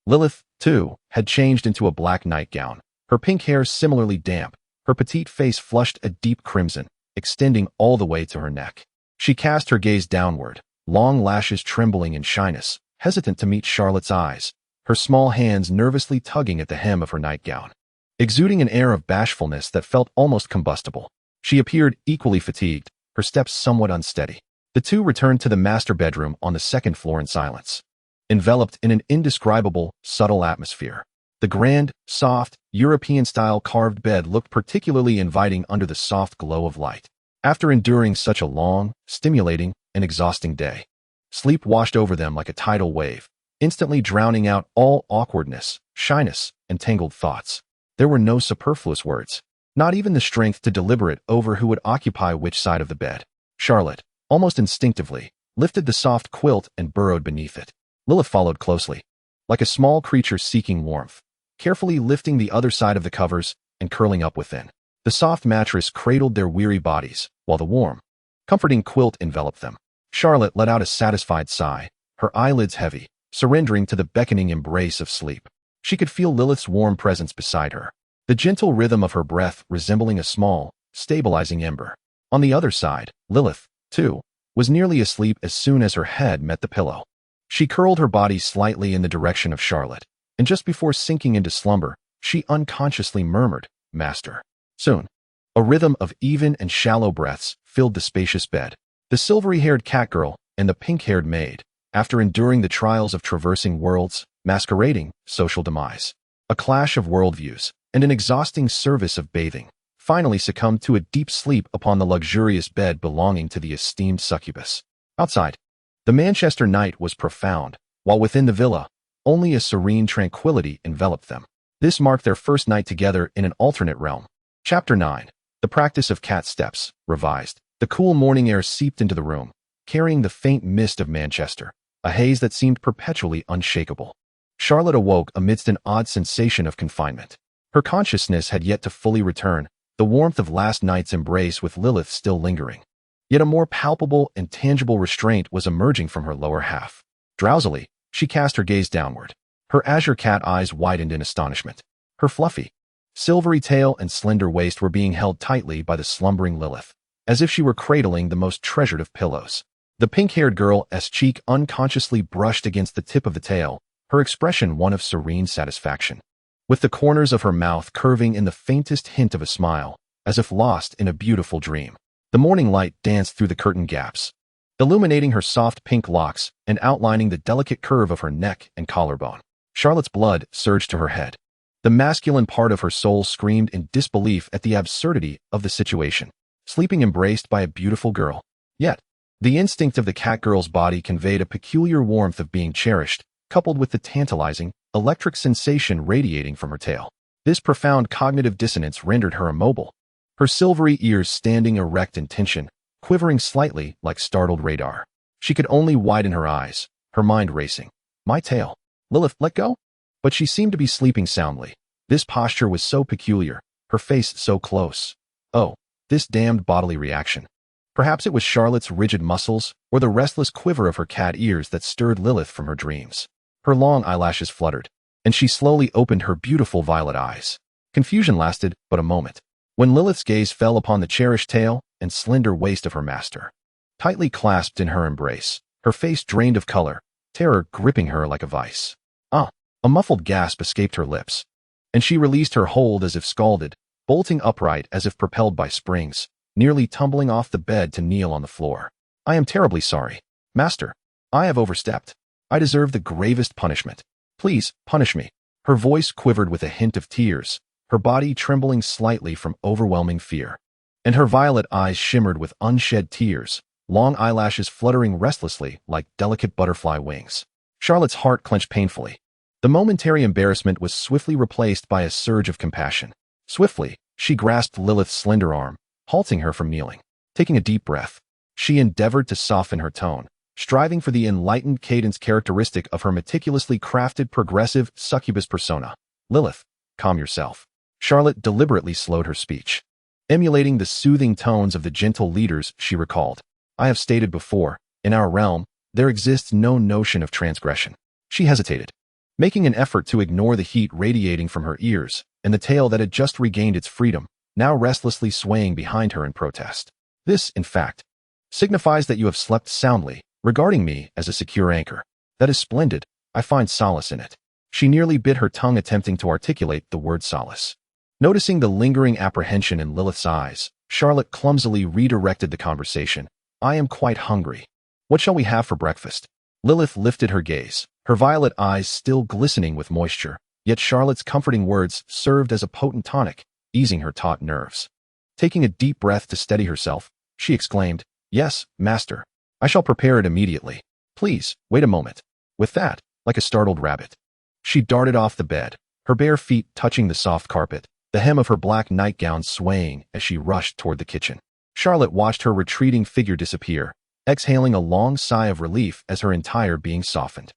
Lilyth, too, had changed into a black nightgown, her pink hair similarly damp, her petite face flushed a deep crimson, extending all the way to her neck. She cast her gaze downward, long lashes trembling in shyness, hesitant to meet Charlotte's eyes, her small hands nervously tugging at the hem of her nightgown. Exuding an air of bashfulness that felt almost combustible, she appeared equally fatigued, her steps somewhat unsteady. The two returned to the master bedroom on the second floor in silence, enveloped in an indescribable, subtle atmosphere. The grand, soft, European-style carved bed looked particularly inviting under the soft glow of light. After enduring such a long, stimulating, and exhausting day, sleep washed over them like a tidal wave, instantly drowning out all awkwardness, shyness, and tangled thoughts. There were no superfluous words, not even the strength to deliberate over who would occupy which side of the bed. Charlotte, almost instinctively, lifted the soft quilt and burrowed beneath it. Lilyth followed closely, like a small creature seeking warmth, carefully lifting the other side of the covers and curling up within. The soft mattress cradled their weary bodies, while the warm, comforting quilt enveloped them. Charlotte let out a satisfied sigh, her eyelids heavy, surrendering to the beckoning embrace of sleep. She could feel Lilyth's warm presence beside her, the gentle rhythm of her breath resembling a small, stabilizing ember. On the other side, Lilyth, too, was nearly asleep as soon as her head met the pillow. She curled her body slightly in the direction of Charlotte, and just before sinking into slumber, she unconsciously murmured, "Master." Soon, a rhythm of even and shallow breaths filled the spacious bed. The silvery-haired catgirl and the pink-haired maid, after enduring the trials of traversing worlds, masquerading, social demise, a clash of worldviews, and an exhausting service of bathing, finally succumbed to a deep sleep upon the luxurious bed belonging to the esteemed succubus. Outside, the Manchester night was profound, while within the villa, only a serene tranquility enveloped them. This marked their first night together in an alternate realm. Chapter 9. The Practice of Cat Steps, Revised. The cool morning air seeped into the room, carrying the faint mist of Manchester, a haze that seemed perpetually unshakable. Charlotte awoke amidst an odd sensation of confinement. Her consciousness had yet to fully return, the warmth of last night's embrace with Lilyth still lingering. Yet a more palpable and tangible restraint was emerging from her lower half. Drowsily, she cast her gaze downward. Her azure cat eyes widened in astonishment. Her fluffy, silvery tail and slender waist were being held tightly by the slumbering Lilyth, as if she were cradling the most treasured of pillows. The pink-haired girl's cheek unconsciously brushed against the tip of the tail, her expression one of serene satisfaction, with the corners of her mouth curving in the faintest hint of a smile, as if lost in a beautiful dream. The morning light danced through the curtain gaps, illuminating her soft pink locks and outlining the delicate curve of her neck and collarbone. Charlotte's blood surged to her head. The masculine part of her soul screamed in disbelief at the absurdity of the situation. Sleeping embraced by a beautiful girl. Yet, the instinct of the catgirl's body conveyed a peculiar warmth of being cherished, coupled with the tantalizing, electric sensation radiating from her tail. This profound cognitive dissonance rendered her immobile, her silvery ears standing erect in tension, quivering slightly like startled radar. She could only widen her eyes, her mind racing. My tail. Lilyth, let go? But she seemed to be sleeping soundly. This posture was so peculiar, her face so close. Oh, this damned bodily reaction. Perhaps it was Charlotte's rigid muscles or the restless quiver of her cat ears that stirred Lilyth from her dreams. Her long eyelashes fluttered, and she slowly opened her beautiful violet eyes. Confusion lasted but a moment, when Lilyth's gaze fell upon the cherished tail and slender waist of her master. Tightly clasped in her embrace, her face drained of color, terror gripping her like a vice. A muffled gasp escaped her lips, and she released her hold as if scalded, bolting upright as if propelled by springs, nearly tumbling off the bed to kneel on the floor. I am terribly sorry, master. I have overstepped. I deserve the gravest punishment. Please, punish me. Her voice quivered with a hint of tears, her body trembling slightly from overwhelming fear. And her violet eyes shimmered with unshed tears, long eyelashes fluttering restlessly like delicate butterfly wings. Charlotte's heart clenched painfully. The momentary embarrassment was swiftly replaced by a surge of compassion. Swiftly, she grasped Lilyth's slender arm, halting her from kneeling. Taking a deep breath, she endeavored to soften her tone, striving for the enlightened cadence characteristic of her meticulously crafted progressive succubus persona. Lilyth, calm yourself. Charlotte deliberately slowed her speech, emulating the soothing tones of the gentle leaders she recalled. I have stated before, in our realm, there exists no notion of transgression. She hesitated, making an effort to ignore the heat radiating from her ears and the tail that had just regained its freedom, now restlessly swaying behind her in protest. This, in fact, signifies that you have slept soundly, regarding me as a secure anchor. That is splendid. I find solace in it. She nearly bit her tongue attempting to articulate the word solace. Noticing the lingering apprehension in Lilyth's eyes, Charlotte clumsily redirected the conversation. I am quite hungry. What shall we have for breakfast? Lilyth lifted her gaze, her violet eyes still glistening with moisture, yet Charlotte's comforting words served as a potent tonic, easing her taut nerves. Taking a deep breath to steady herself, she exclaimed, Yes, master. I shall prepare it immediately. Please, wait a moment. With that, like a startled rabbit, she darted off the bed, her bare feet touching the soft carpet, the hem of her black nightgown swaying as she rushed toward the kitchen. Charlotte watched her retreating figure disappear, exhaling a long sigh of relief as her entire being softened.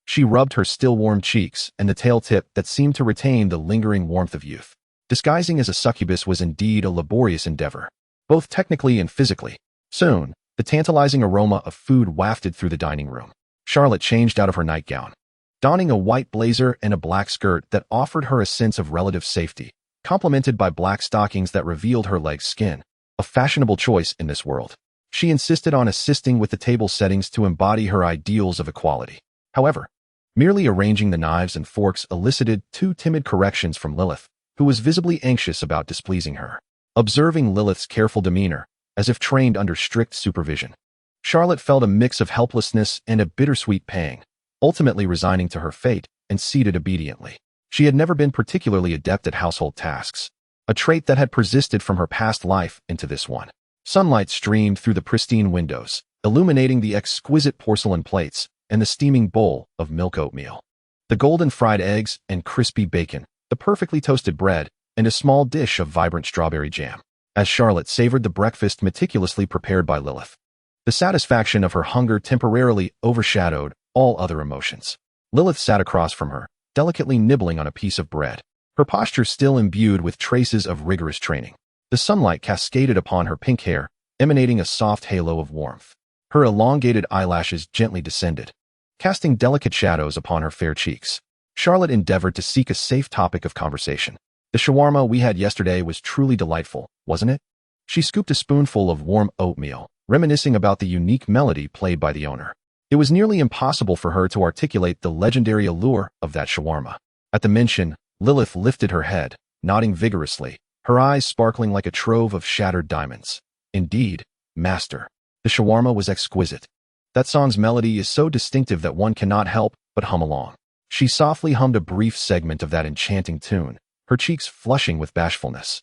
She rubbed her still warm cheeks and the tail tip that seemed to retain the lingering warmth of youth. Disguising as a succubus was indeed a laborious endeavor, both technically and physically. Soon, the tantalizing aroma of food wafted through the dining room. Charlotte changed out of her nightgown, donning a white blazer and a black skirt that offered her a sense of relative safety, complemented by black stockings that revealed her leg skin, a fashionable choice in this world. She insisted on assisting with the table settings to embody her ideals of equality. However, merely arranging the knives and forks elicited two timid corrections from Lilyth, who was visibly anxious about displeasing her. Observing Lilyth's careful demeanor, as if trained under strict supervision, Charlotte felt a mix of helplessness and a bittersweet pang, ultimately resigning to her fate and seated obediently. She had never been particularly adept at household tasks, a trait that had persisted from her past life into this one. Sunlight streamed through the pristine windows, illuminating the exquisite porcelain plates and the steaming bowl of milk oatmeal. The golden fried eggs and crispy bacon, the perfectly toasted bread, and a small dish of vibrant strawberry jam. As Charlotte savored the breakfast meticulously prepared by Lilyth, the satisfaction of her hunger temporarily overshadowed all other emotions. Lilyth sat across from her, delicately nibbling on a piece of bread, her posture still imbued with traces of rigorous training. The sunlight cascaded upon her pink hair, emanating a soft halo of warmth. Her elongated eyelashes gently descended, casting delicate shadows upon her fair cheeks. Charlotte endeavored to seek a safe topic of conversation. The shawarma we had yesterday was truly delightful, wasn't it? She scooped a spoonful of warm oatmeal, reminiscing about the unique melody played by the owner. It was nearly impossible for her to articulate the legendary allure of that shawarma. At the mention, Lilyth lifted her head, nodding vigorously, her eyes sparkling like a trove of shattered diamonds. Indeed, master. The shawarma was exquisite. That song's melody is so distinctive that one cannot help but hum along. She softly hummed a brief segment of that enchanting tune, her cheeks flushing with bashfulness.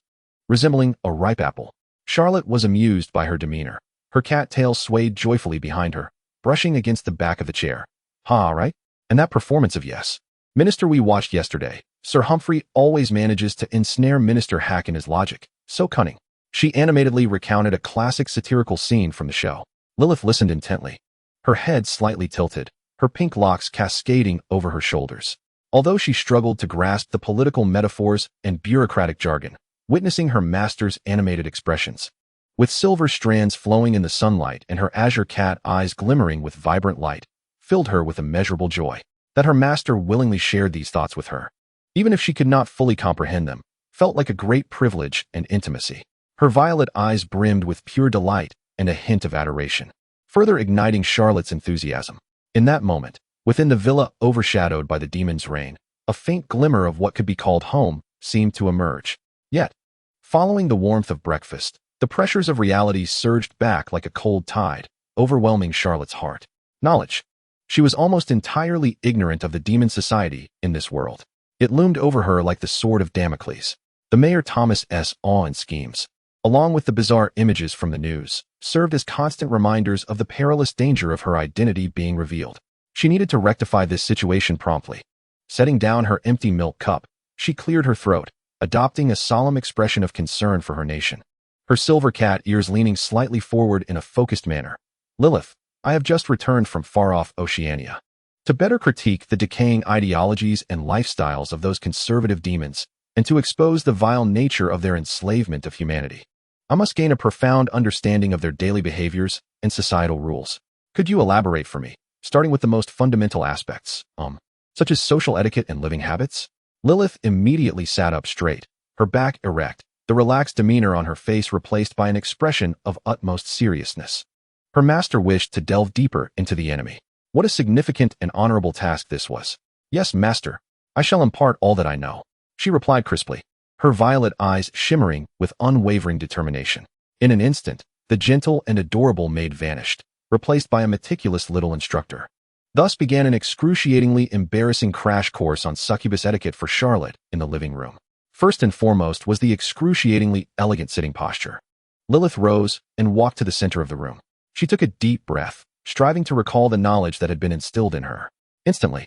Resembling a ripe apple, Charlotte was amused by her demeanor. Her cat tail swayed joyfully behind her, brushing against the back of the chair. Ha, right? And that performance of Yes, Minister we watched yesterday. Sir Humphrey always manages to ensnare Minister Hack in his logic. So cunning. She animatedly recounted a classic satirical scene from the show. Lilyth listened intently, her head slightly tilted, her pink locks cascading over her shoulders. Although she struggled to grasp the political metaphors and bureaucratic jargon, witnessing her master's animated expressions, with silver strands flowing in the sunlight and her azure cat eyes glimmering with vibrant light, filled her with immeasurable joy that her master willingly shared these thoughts with her. Even if she could not fully comprehend them, felt like a great privilege and intimacy. Her violet eyes brimmed with pure delight and a hint of adoration, further igniting Charlotte's enthusiasm. In that moment, within the villa overshadowed by the demon's reign, a faint glimmer of what could be called home seemed to emerge. Yet, following the warmth of breakfast, the pressures of reality surged back like a cold tide, overwhelming Charlotte's heart. Knowledge. She was almost entirely ignorant of the demon society in this world. It loomed over her like the sword of Damocles. The Mayor Thomas's awe and schemes, along with the bizarre images from the news, served as constant reminders of the perilous danger of her identity being revealed. She needed to rectify this situation promptly. Setting down her empty milk cup, she cleared her throat, adopting a solemn expression of concern for her nation. Her silver cat ears leaning slightly forward in a focused manner. Lilyth, I have just returned from far-off Oceania to better critique the decaying ideologies and lifestyles of those conservative demons and to expose the vile nature of their enslavement of humanity. I must gain a profound understanding of their daily behaviors and societal rules. Could you elaborate for me, starting with the most fundamental aspects, such as social etiquette and living habits? Lilyth immediately sat up straight, her back erect, the relaxed demeanor on her face replaced by an expression of utmost seriousness. Her master wished to delve deeper into the enemy. What a significant and honorable task this was. Yes, master, I shall impart all that I know, she replied crisply, her violet eyes shimmering with unwavering determination. In an instant, the gentle and adorable maid vanished, replaced by a meticulous little instructor. Thus began an excruciatingly embarrassing crash course on succubus etiquette for Charlotte in the living room. First and foremost was the excruciatingly elegant sitting posture. Lilyth rose and walked to the center of the room. She took a deep breath, striving to recall the knowledge that had been instilled in her. Instantly,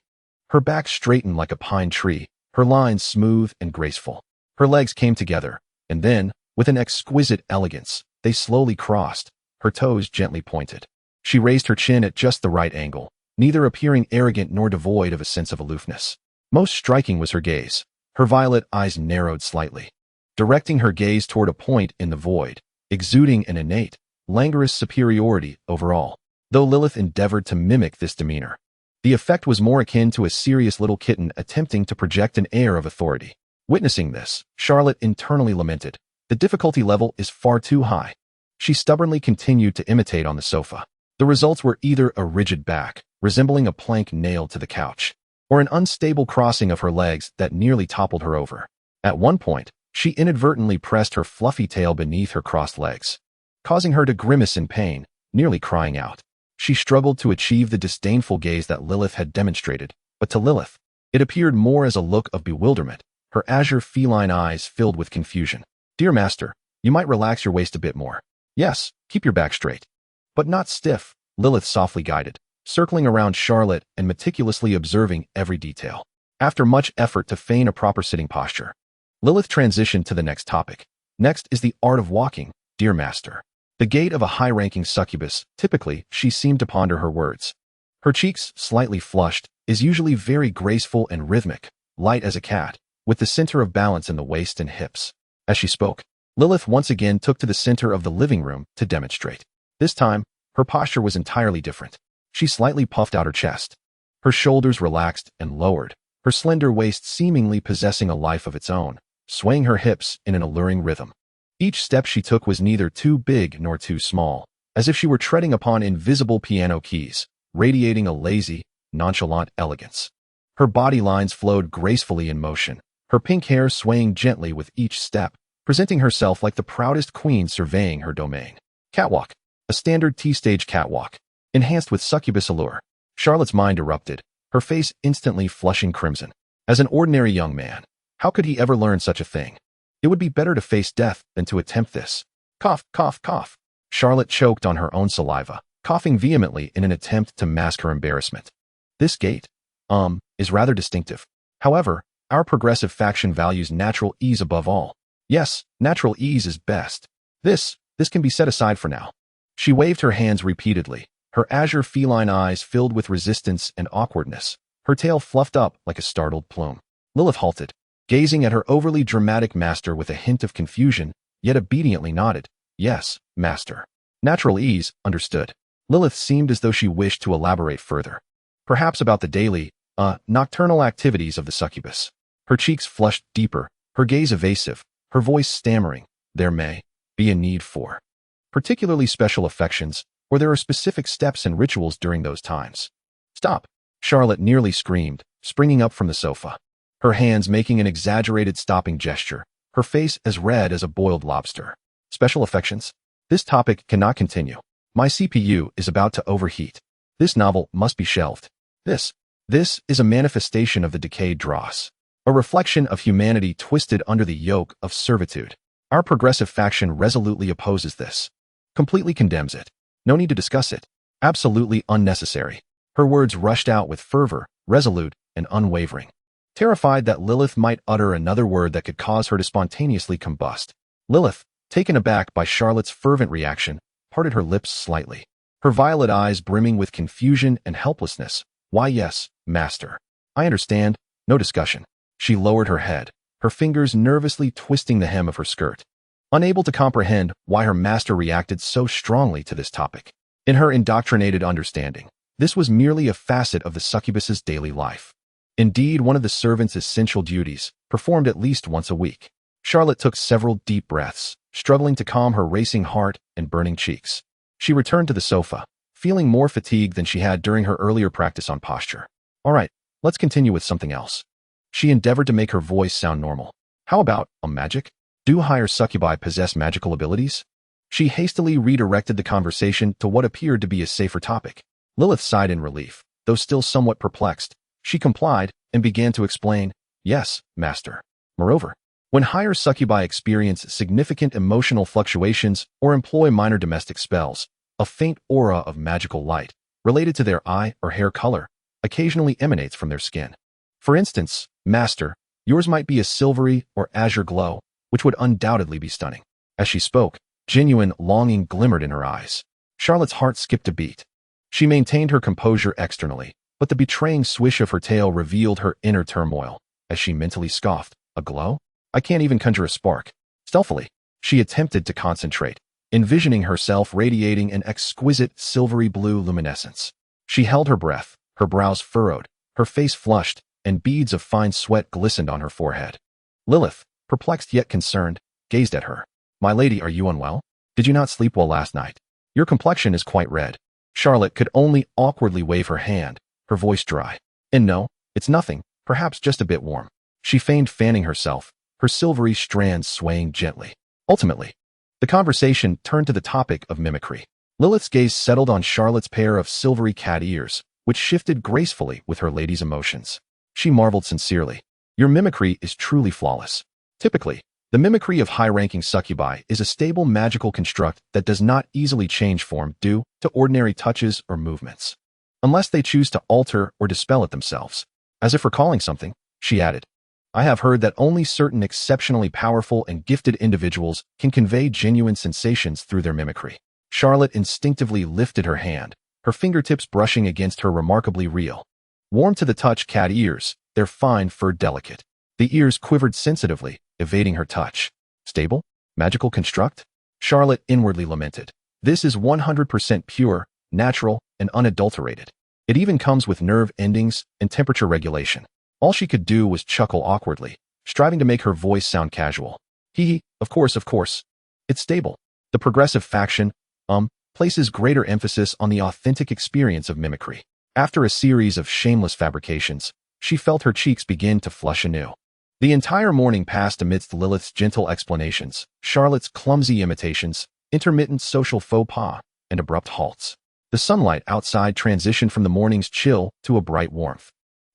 her back straightened like a pine tree, her lines smooth and graceful. Her legs came together, and then, with an exquisite elegance, they slowly crossed, her toes gently pointed. She raised her chin at just the right angle, neither appearing arrogant nor devoid of a sense of aloofness. Most striking was her gaze. Her violet eyes narrowed slightly, directing her gaze toward a point in the void, exuding an innate, languorous superiority over all. Though Lilyth endeavored to mimic this demeanor, the effect was more akin to a serious little kitten attempting to project an air of authority. Witnessing this, Charlotte internally lamented, the difficulty level is far too high. She stubbornly continued to imitate on the sofa. The results were either a rigid back, resembling a plank nailed to the couch, or an unstable crossing of her legs that nearly toppled her over. At one point, she inadvertently pressed her fluffy tail beneath her crossed legs, causing her to grimace in pain, nearly crying out. She struggled to achieve the disdainful gaze that Lilyth had demonstrated, but to Lilyth, it appeared more as a look of bewilderment, her azure feline eyes filled with confusion. Dear master, you might relax your waist a bit more. Yes, keep your back straight, but not stiff, Lilyth softly guided, circling around Charlotte and meticulously observing every detail. After much effort to feign a proper sitting posture, Lilyth transitioned to the next topic. Next is the art of walking, dear master. The gait of a high-ranking succubus, typically, she seemed to ponder her words. Her cheeks, slightly flushed, is usually very graceful and rhythmic, light as a cat, with the center of balance in the waist and hips. As she spoke, Lilyth once again took to the center of the living room to demonstrate. This time, her posture was entirely different. She slightly puffed out her chest. Her shoulders relaxed and lowered, her slender waist seemingly possessing a life of its own, swaying her hips in an alluring rhythm. Each step she took was neither too big nor too small, as if she were treading upon invisible piano keys, radiating a lazy, nonchalant elegance. Her body lines flowed gracefully in motion, her pink hair swaying gently with each step, presenting herself like the proudest queen surveying her domain. Catwalk. A standard T-stage catwalk, enhanced with succubus allure. Charlotte's mind erupted, her face instantly flushing crimson. As an ordinary young man, how could he ever learn such a thing? It would be better to face death than to attempt this. Cough, cough, cough. Charlotte choked on her own saliva, coughing vehemently in an attempt to mask her embarrassment. This gait, is rather distinctive. However, our progressive faction values natural ease above all. Yes, natural ease is best. This can be set aside for now. She waved her hands repeatedly, her azure feline eyes filled with resistance and awkwardness, her tail fluffed up like a startled plume. Lilyth halted, gazing at her overly dramatic master with a hint of confusion, yet obediently nodded. Yes, master. Natural ease, understood. Lilyth seemed as though she wished to elaborate further. Perhaps about the daily, nocturnal activities of the succubus. Her cheeks flushed deeper, her gaze evasive, her voice stammering. There may be a need for particularly special affections, or there are specific steps and rituals during those times. Stop! Charlotte nearly screamed, springing up from the sofa, her hands making an exaggerated stopping gesture, her face as red as a boiled lobster. Special affections? This topic cannot continue. My CPU is about to overheat. This novel must be shelved. This is a manifestation of the decayed dross, a reflection of humanity twisted under the yoke of servitude. Our progressive faction resolutely opposes this, completely condemns it. No need to discuss it. Absolutely unnecessary. Her words rushed out with fervor, resolute and unwavering. Terrified that Lilyth might utter another word that could cause her to spontaneously combust, Lilyth, taken aback by Charlotte's fervent reaction, parted her lips slightly, her violet eyes brimming with confusion and helplessness. Why yes, master. I understand. No discussion. She lowered her head, her fingers nervously twisting the hem of her skirt, unable to comprehend why her master reacted so strongly to this topic. In her indoctrinated understanding, this was merely a facet of the succubus's daily life. Indeed, one of the servant's essential duties, performed at least once a week. Charlotte took several deep breaths, struggling to calm her racing heart and burning cheeks. She returned to the sofa, feeling more fatigued than she had during her earlier practice on posture. All right, let's continue with something else. She endeavored to make her voice sound normal. How about magic? Do higher succubi possess magical abilities? She hastily redirected the conversation to what appeared to be a safer topic. Lilyth sighed in relief, though still somewhat perplexed. She complied and began to explain. Yes, master. Moreover, when higher succubi experience significant emotional fluctuations or employ minor domestic spells, a faint aura of magical light, related to their eye or hair color, occasionally emanates from their skin. For instance, master, yours might be a silvery or azure glow, which would undoubtedly be stunning. As she spoke, genuine longing glimmered in her eyes. Charlotte's heart skipped a beat. She maintained her composure externally, but the betraying swish of her tail revealed her inner turmoil, as she mentally scoffed. A glow? I can't even conjure a spark. Stealthily, she attempted to concentrate, envisioning herself radiating an exquisite silvery blue luminescence. She held her breath, her brows furrowed, her face flushed, and beads of fine sweat glistened on her forehead. Lilyth, perplexed yet concerned, gazed at her. My lady, are you unwell? Did you not sleep well last night? Your complexion is quite red. Charlotte could only awkwardly wave her hand, her voice dry. And no, it's nothing, perhaps just a bit warm. She feigned fanning herself, her silvery strands swaying gently. Ultimately, the conversation turned to the topic of mimicry. Lilyth's gaze settled on Charlotte's pair of silvery cat ears, which shifted gracefully with her lady's emotions. She marveled sincerely. Your mimicry is truly flawless. Typically, the mimicry of high-ranking succubi is a stable magical construct that does not easily change form due to ordinary touches or movements, unless they choose to alter or dispel it themselves. As if recalling something, she added, I have heard that only certain exceptionally powerful and gifted individuals can convey genuine sensations through their mimicry. Charlotte instinctively lifted her hand, her fingertips brushing against her remarkably real, warm to the touch cat ears, their fine fur delicate. The ears quivered sensitively, evading her touch. Stable? Magical construct? Charlotte inwardly lamented. This is 100% pure, natural, and unadulterated. It even comes with nerve endings and temperature regulation. All she could do was chuckle awkwardly, striving to make her voice sound casual. Hee, of course. It's stable. The progressive faction, places greater emphasis on the authentic experience of mimicry. After a series of shameless fabrications, she felt her cheeks begin to flush anew. The entire morning passed amidst Lilyth's gentle explanations, Charlotte's clumsy imitations, intermittent social faux pas, and abrupt halts. The sunlight outside transitioned from the morning's chill to a bright warmth,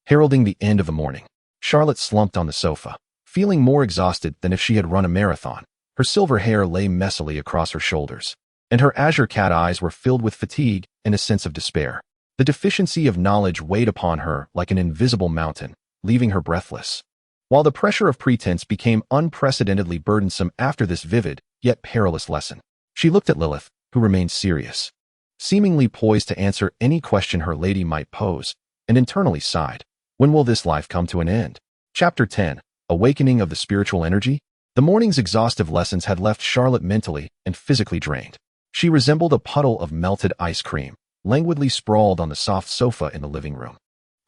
heralding the end of the morning. Charlotte slumped on the sofa, feeling more exhausted than if she had run a marathon. Her silver hair lay messily across her shoulders, and her azure cat eyes were filled with fatigue and a sense of despair. The deficiency of knowledge weighed upon her like an invisible mountain, leaving her breathless. While the pressure of pretense became unprecedentedly burdensome after this vivid, yet perilous lesson, she looked at Lilyth, who remained serious, seemingly poised to answer any question her lady might pose, and internally sighed. When will this life come to an end? Chapter 10. Awakening of the Spiritual Energy. The morning's exhaustive lessons had left Charlotte mentally and physically drained. She resembled a puddle of melted ice cream, languidly sprawled on the soft sofa in the living room.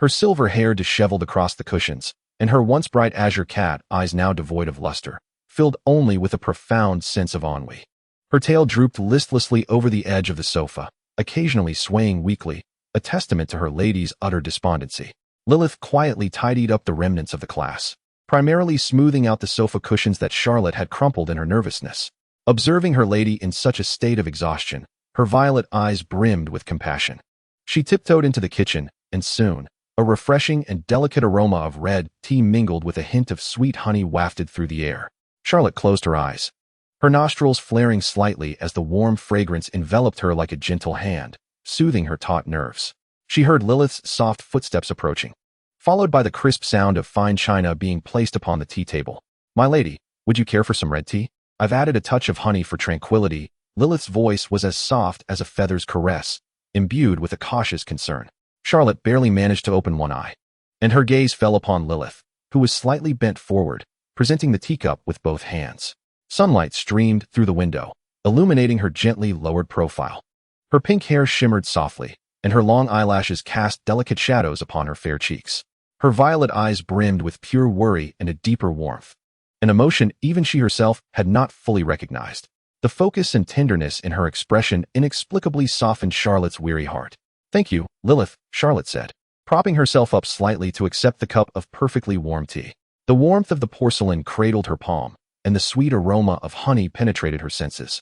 Her silver hair disheveled across the cushions, and her once bright azure cat eyes now devoid of luster, filled only with a profound sense of ennui. Her tail drooped listlessly over the edge of the sofa, occasionally swaying weakly, a testament to her lady's utter despondency. Lilyth quietly tidied up the remnants of the class, primarily smoothing out the sofa cushions that Charlotte had crumpled in her nervousness. Observing her lady in such a state of exhaustion, her violet eyes brimmed with compassion. She tiptoed into the kitchen, and soon, a refreshing and delicate aroma of red tea mingled with a hint of sweet honey wafted through the air. Charlotte closed her eyes, her nostrils flaring slightly as the warm fragrance enveloped her like a gentle hand, soothing her taut nerves. She heard Lilyth's soft footsteps approaching, followed by the crisp sound of fine china being placed upon the tea table. "My lady, would you care for some red tea? I've added a touch of honey for tranquility." Lilyth's voice was as soft as a feather's caress, imbued with a cautious concern. Charlotte barely managed to open one eye, and her gaze fell upon Lilyth, who was slightly bent forward, presenting the teacup with both hands. Sunlight streamed through the window, illuminating her gently lowered profile. Her pink hair shimmered softly, and her long eyelashes cast delicate shadows upon her fair cheeks. Her violet eyes brimmed with pure worry and a deeper warmth, an emotion even she herself had not fully recognized. The focus and tenderness in her expression inexplicably softened Charlotte's weary heart. "Thank you, Lilyth," Charlotte said, propping herself up slightly to accept the cup of perfectly warm tea. The warmth of the porcelain cradled her palm, and the sweet aroma of honey penetrated her senses,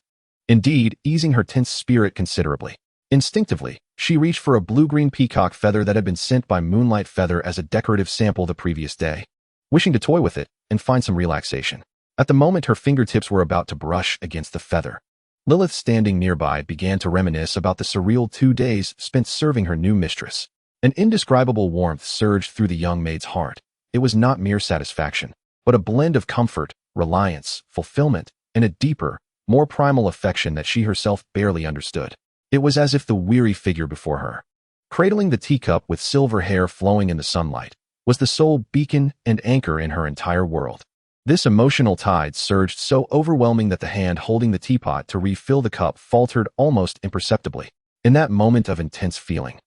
indeed easing her tense spirit considerably. Instinctively, she reached for a blue-green peacock feather that had been sent by Moonlight Feather as a decorative sample the previous day, wishing to toy with it and find some relaxation. At the moment her fingertips were about to brush against the feather, Lilyth, standing nearby, began to reminisce about the surreal 2 days spent serving her new mistress. An indescribable warmth surged through the young maid's heart. It was not mere satisfaction, but a blend of comfort, reliance, fulfillment, and a deeper, more primal affection that she herself barely understood. It was as if the weary figure before her, cradling the teacup with silver hair flowing in the sunlight, was the sole beacon and anchor in her entire world. This emotional tide surged so overwhelming that the hand holding the teapot to refill the cup faltered almost imperceptibly. In that moment of intense feeling,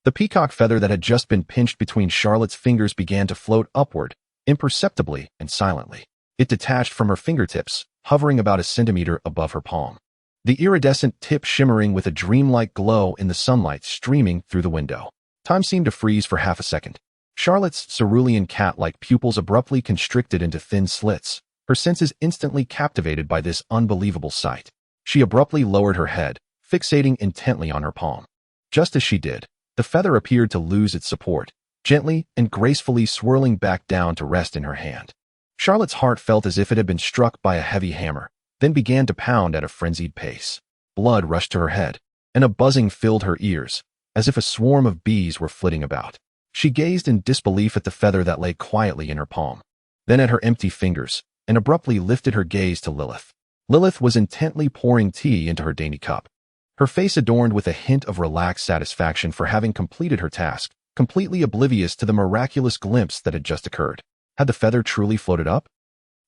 the peacock feather that had just been pinched between Charlotte's fingers began to float upward, imperceptibly and silently. It detached from her fingertips, hovering about a centimeter above her palm, the iridescent tip shimmering with a dreamlike glow in the sunlight streaming through the window. Time seemed to freeze for half a second. Charlotte's cerulean cat-like pupils abruptly constricted into thin slits, her senses instantly captivated by this unbelievable sight. She abruptly lowered her head, fixating intently on her palm. Just as she did, the feather appeared to lose its support, gently and gracefully swirling back down to rest in her hand. Charlotte's heart felt as if it had been struck by a heavy hammer, then began to pound at a frenzied pace. Blood rushed to her head, and a buzzing filled her ears, as if a swarm of bees were flitting about. She gazed in disbelief at the feather that lay quietly in her palm, then at her empty fingers, and abruptly lifted her gaze to Lilyth. Lilyth was intently pouring tea into her dainty cup, her face adorned with a hint of relaxed satisfaction for having completed her task, completely oblivious to the miraculous glimpse that had just occurred. Had the feather truly floated up?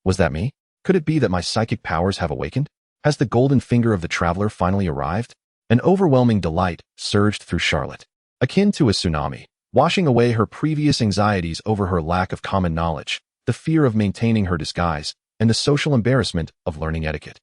Was that me? Could it be that my psychic powers have awakened? Has the golden finger of the traveler finally arrived? An overwhelming delight surged through Charlotte, akin to a tsunami, washing away her previous anxieties over her lack of common knowledge, the fear of maintaining her disguise, and the social embarrassment of learning etiquette.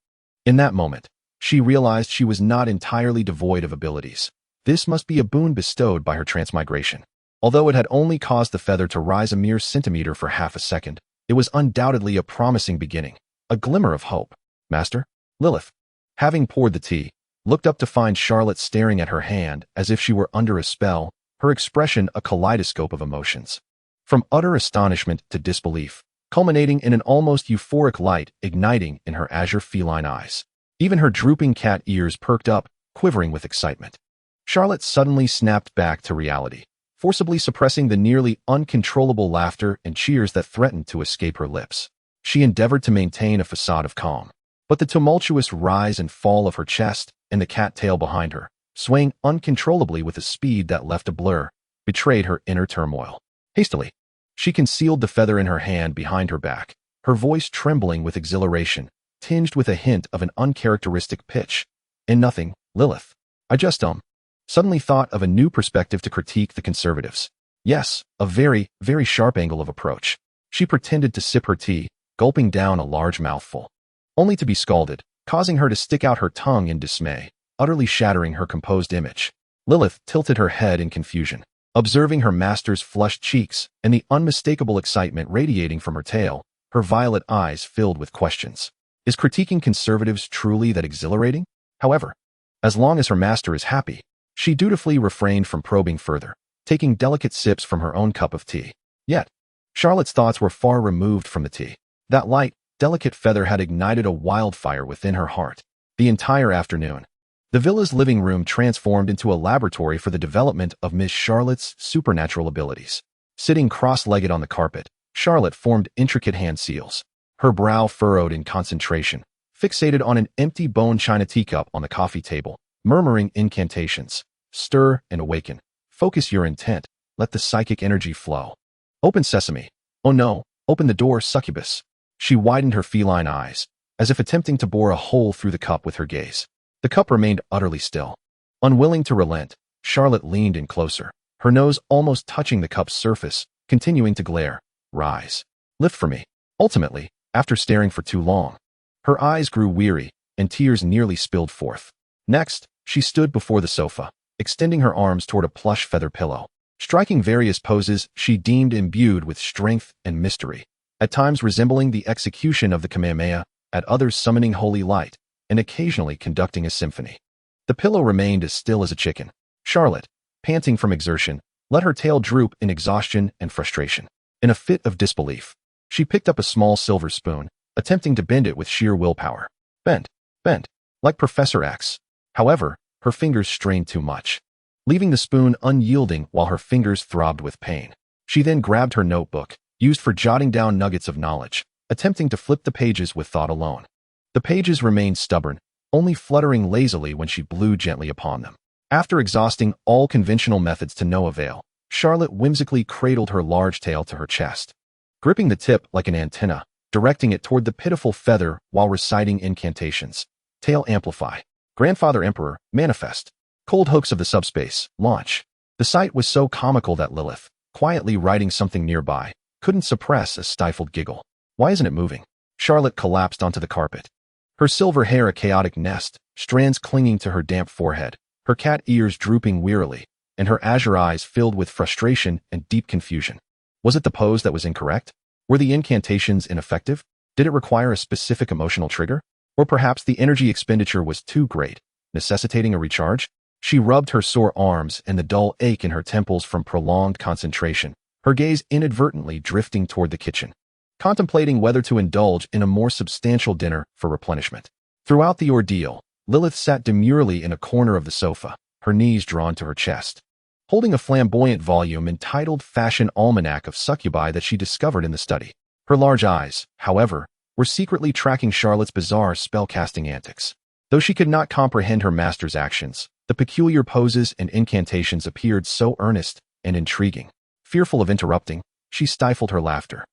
In that moment, she realized she was not entirely devoid of abilities. This must be a boon bestowed by her transmigration. Although it had only caused the feather to rise a mere centimeter for half a second, it was undoubtedly a promising beginning, a glimmer of hope. "Master?" Lilyth. Having poured the tea, looked up to find Charlotte staring at her hand as if she were under a spell, her expression a kaleidoscope of emotions. From utter astonishment to disbelief, culminating in an almost euphoric light igniting in her azure feline eyes. Even her drooping cat ears perked up, quivering with excitement. Charlotte suddenly snapped back to reality, forcibly suppressing the nearly uncontrollable laughter and cheers that threatened to escape her lips. She endeavored to maintain a facade of calm, but the tumultuous rise and fall of her chest and the cat tail behind her, swaying uncontrollably with a speed that left a blur, betrayed her inner turmoil. Hastily, she concealed the feather in her hand behind her back, her voice trembling with exhilaration, tinged with a hint of an uncharacteristic pitch. "In nothing, Lilyth. I just, suddenly thought of a new perspective to critique the conservatives. Yes, a very, very sharp angle of approach." She pretended to sip her tea, gulping down a large mouthful, only to be scalded, causing her to stick out her tongue in dismay, utterly shattering her composed image. Lilyth tilted her head in confusion, observing her master's flushed cheeks and the unmistakable excitement radiating from her tail, her violet eyes filled with questions. Is critiquing conservatives truly that exhilarating? However, as long as her master is happy, she dutifully refrained from probing further, taking delicate sips from her own cup of tea. Yet, Charlotte's thoughts were far removed from the tea. That light, delicate feather had ignited a wildfire within her heart. The entire afternoon, the villa's living room transformed into a laboratory for the development of Miss Charlotte's supernatural abilities. Sitting cross-legged on the carpet, Charlotte formed intricate hand seals, her brow furrowed in concentration, fixated on an empty bone china teacup on the coffee table, murmuring incantations. "Stir and awaken. Focus your intent. Let the psychic energy flow. Open sesame. Oh no, open the door, succubus." She widened her feline eyes, as if attempting to bore a hole through the cup with her gaze. The cup remained utterly still. Unwilling to relent, Charlotte leaned in closer, her nose almost touching the cup's surface, continuing to glare. "Rise. Lift for me." Ultimately, after staring for too long, her eyes grew weary, and tears nearly spilled forth. Next, she stood before the sofa, extending her arms toward a plush feather pillow, striking various poses she deemed imbued with strength and mystery, at times resembling the execution of the Kamehameha, at others summoning holy light, and occasionally conducting a symphony. The pillow remained as still as a chicken. Charlotte, panting from exertion, let her tail droop in exhaustion and frustration. In a fit of disbelief, she picked up a small silver spoon, attempting to bend it with sheer willpower. Bent, like Professor X. However, her fingers strained too much, leaving the spoon unyielding while her fingers throbbed with pain. She then grabbed her notebook, used for jotting down nuggets of knowledge, attempting to flip the pages with thought alone. The pages remained stubborn, only fluttering lazily when she blew gently upon them. After exhausting all conventional methods to no avail, Charlotte whimsically cradled her large tail to her chest, gripping the tip like an antenna, directing it toward the pitiful feather while reciting incantations. Tail amplify. Grandfather Emperor, manifest. Cold hooks of the subspace, launch. The sight was so comical that Lilyth, quietly writing something nearby, couldn't suppress a stifled giggle. "Why isn't it moving?" Charlotte collapsed onto the carpet, her silver hair a chaotic nest, strands clinging to her damp forehead, her cat ears drooping wearily, and her azure eyes filled with frustration and deep confusion. Was it the pose that was incorrect? Were the incantations ineffective? Did it require a specific emotional trigger? Or perhaps the energy expenditure was too great, necessitating a recharge? She rubbed her sore arms and the dull ache in her temples from prolonged concentration, her gaze inadvertently drifting toward the kitchen, contemplating whether to indulge in a more substantial dinner for replenishment. Throughout the ordeal, Lilyth sat demurely in a corner of the sofa, her knees drawn to her chest, holding a flamboyant volume entitled Fashion Almanac of Succubi that she discovered in the study. Her large eyes, however, were secretly tracking Charlotte's bizarre spell-casting antics. Though she could not comprehend her master's actions, the peculiar poses and incantations appeared so earnest and intriguing. Fearful of interrupting, she stifled her laughter,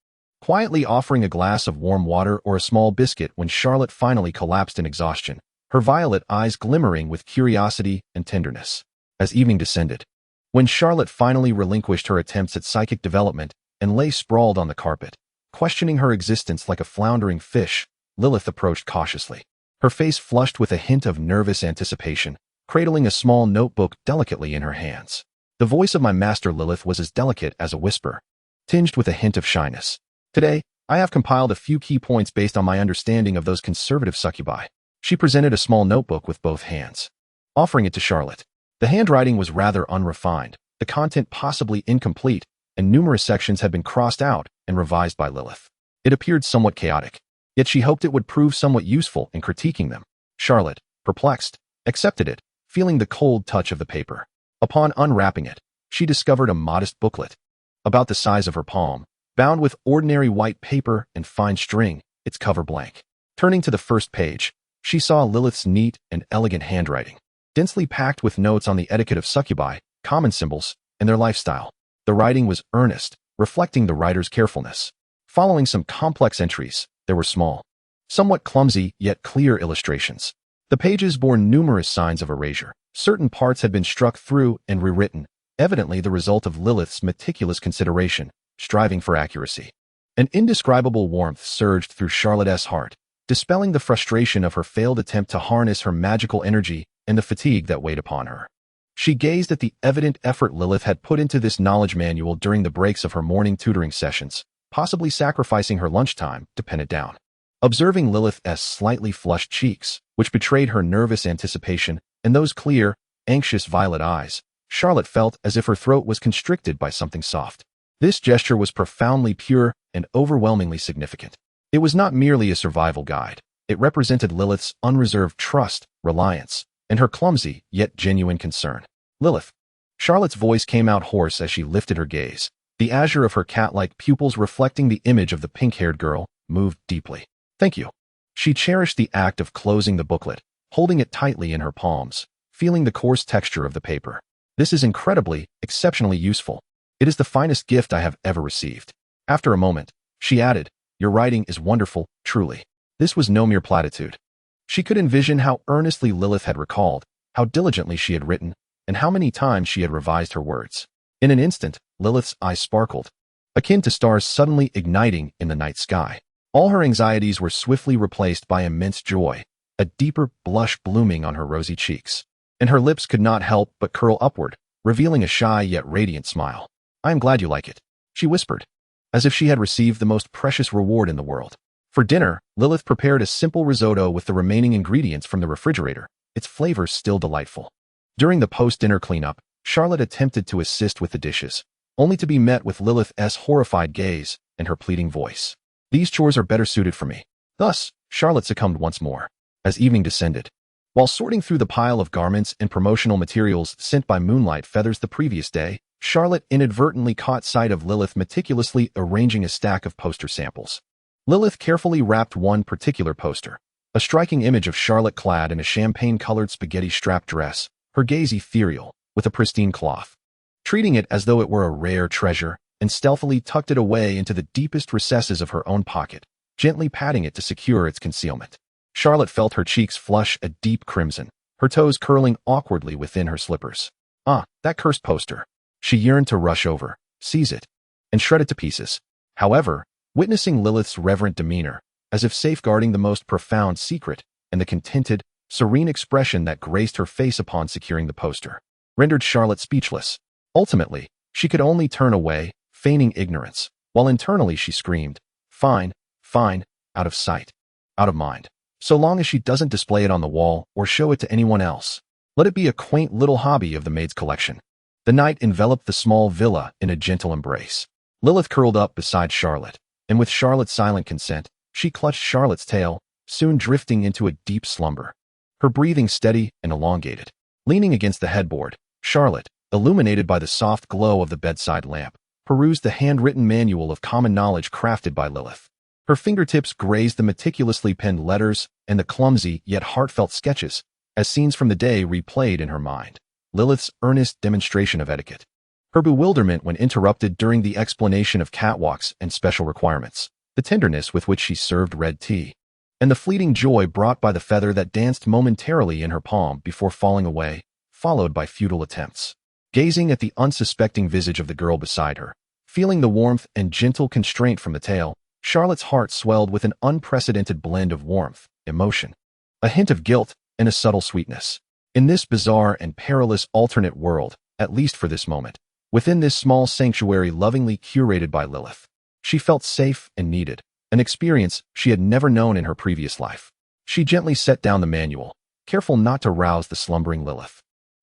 quietly offering a glass of warm water or a small biscuit when Charlotte finally collapsed in exhaustion, her violet eyes glimmering with curiosity and tenderness. As evening descended, when Charlotte finally relinquished her attempts at psychic development and lay sprawled on the carpet, questioning her existence like a floundering fish, Lilyth approached cautiously, her face flushed with a hint of nervous anticipation, cradling a small notebook delicately in her hands. The voice of my master Lilyth was as delicate as a whisper, tinged with a hint of shyness. "Today, I have compiled a few key points based on my understanding of those conservative succubi." She presented a small notebook with both hands, offering it to Charlotte. The handwriting was rather unrefined, the content possibly incomplete, and numerous sections had been crossed out and revised by Lilyth. It appeared somewhat chaotic, yet she hoped it would prove somewhat useful in critiquing them. Charlotte, perplexed, accepted it, feeling the cold touch of the paper. Upon unwrapping it, she discovered a modest booklet, about the size of her palm, bound with ordinary white paper and fine string, its cover blank. Turning to the first page, she saw Lilyth's neat and elegant handwriting, densely packed with notes on the etiquette of succubi, common symbols, and their lifestyle. The writing was earnest, reflecting the writer's carefulness. Following some complex entries, there were small, somewhat clumsy yet clear illustrations. The pages bore numerous signs of erasure. Certain parts had been struck through and rewritten, evidently the result of Lilyth's meticulous consideration, striving for accuracy. An indescribable warmth surged through Charlotte's heart, dispelling the frustration of her failed attempt to harness her magical energy and the fatigue that weighed upon her. She gazed at the evident effort Lilyth had put into this knowledge manual during the breaks of her morning tutoring sessions, possibly sacrificing her lunchtime to pen it down. Observing Lilyth's slightly flushed cheeks, which betrayed her nervous anticipation, and those clear, anxious violet eyes, Charlotte felt as if her throat was constricted by something soft. This gesture was profoundly pure and overwhelmingly significant. It was not merely a survival guide. It represented Lilyth's unreserved trust, reliance, and her clumsy yet genuine concern. Lilyth. Charlotte's voice came out hoarse as she lifted her gaze. The azure of her cat-like pupils reflecting the image of the pink-haired girl moved deeply. Thank you. She cherished the act of closing the booklet, holding it tightly in her palms, feeling the coarse texture of the paper. This is incredibly, exceptionally useful. It is the finest gift I have ever received. After a moment, she added, your writing is wonderful, truly. This was no mere platitude. She could envision how earnestly Lilyth had recalled, how diligently she had written, and how many times she had revised her words. In an instant, Lilyth's eyes sparkled, akin to stars suddenly igniting in the night sky. All her anxieties were swiftly replaced by immense joy, a deeper blush blooming on her rosy cheeks, and her lips could not help but curl upward, revealing a shy yet radiant smile. I am glad you like it, she whispered, as if she had received the most precious reward in the world. For dinner, Lilyth prepared a simple risotto with the remaining ingredients from the refrigerator, its flavors still delightful. During the post-dinner cleanup, Charlotte attempted to assist with the dishes, only to be met with Lilyth's horrified gaze and her pleading voice. These chores are better suited for me. Thus, Charlotte succumbed once more. As evening descended, while sorting through the pile of garments and promotional materials sent by Moonlight Feathers the previous day, Charlotte inadvertently caught sight of Lilyth meticulously arranging a stack of poster samples. Lilyth carefully wrapped one particular poster, a striking image of Charlotte clad in a champagne-colored spaghetti-strap dress, her gaze ethereal, with a pristine cloth. Treating it as though it were a rare treasure, and stealthily tucked it away into the deepest recesses of her own pocket, gently patting it to secure its concealment. Charlotte felt her cheeks flush a deep crimson, her toes curling awkwardly within her slippers. Ah, that cursed poster. She yearned to rush over, seize it, and shred it to pieces. However, witnessing Lilyth's reverent demeanor, as if safeguarding the most profound secret, and the contented, serene expression that graced her face upon securing the poster, rendered Charlotte speechless. Ultimately, she could only turn away, feigning ignorance, while internally she screamed, fine, fine, out of sight, out of mind. So long as she doesn't display it on the wall or show it to anyone else. Let it be a quaint little hobby of the maid's collection. The night enveloped the small villa in a gentle embrace. Lilyth curled up beside Charlotte, and with Charlotte's silent consent, she clutched Charlotte's tail, soon drifting into a deep slumber. Her breathing steady and elongated. Leaning against the headboard, Charlotte, illuminated by the soft glow of the bedside lamp, perused the handwritten manual of common knowledge crafted by Lilyth. Her fingertips grazed the meticulously penned letters and the clumsy yet heartfelt sketches, as scenes from the day replayed in her mind. Lilyth's earnest demonstration of etiquette. Her bewilderment when interrupted during the explanation of catwalks and special requirements. The tenderness with which she served red tea. And the fleeting joy brought by the feather that danced momentarily in her palm before falling away, followed by futile attempts. Gazing at the unsuspecting visage of the girl beside her, feeling the warmth and gentle constraint from the tale, Charlotte's heart swelled with an unprecedented blend of warmth, emotion, a hint of guilt, and a subtle sweetness. In this bizarre and perilous alternate world, at least for this moment, within this small sanctuary lovingly curated by Lilyth, she felt safe and needed, an experience she had never known in her previous life. She gently set down the manual, careful not to rouse the slumbering Lilyth.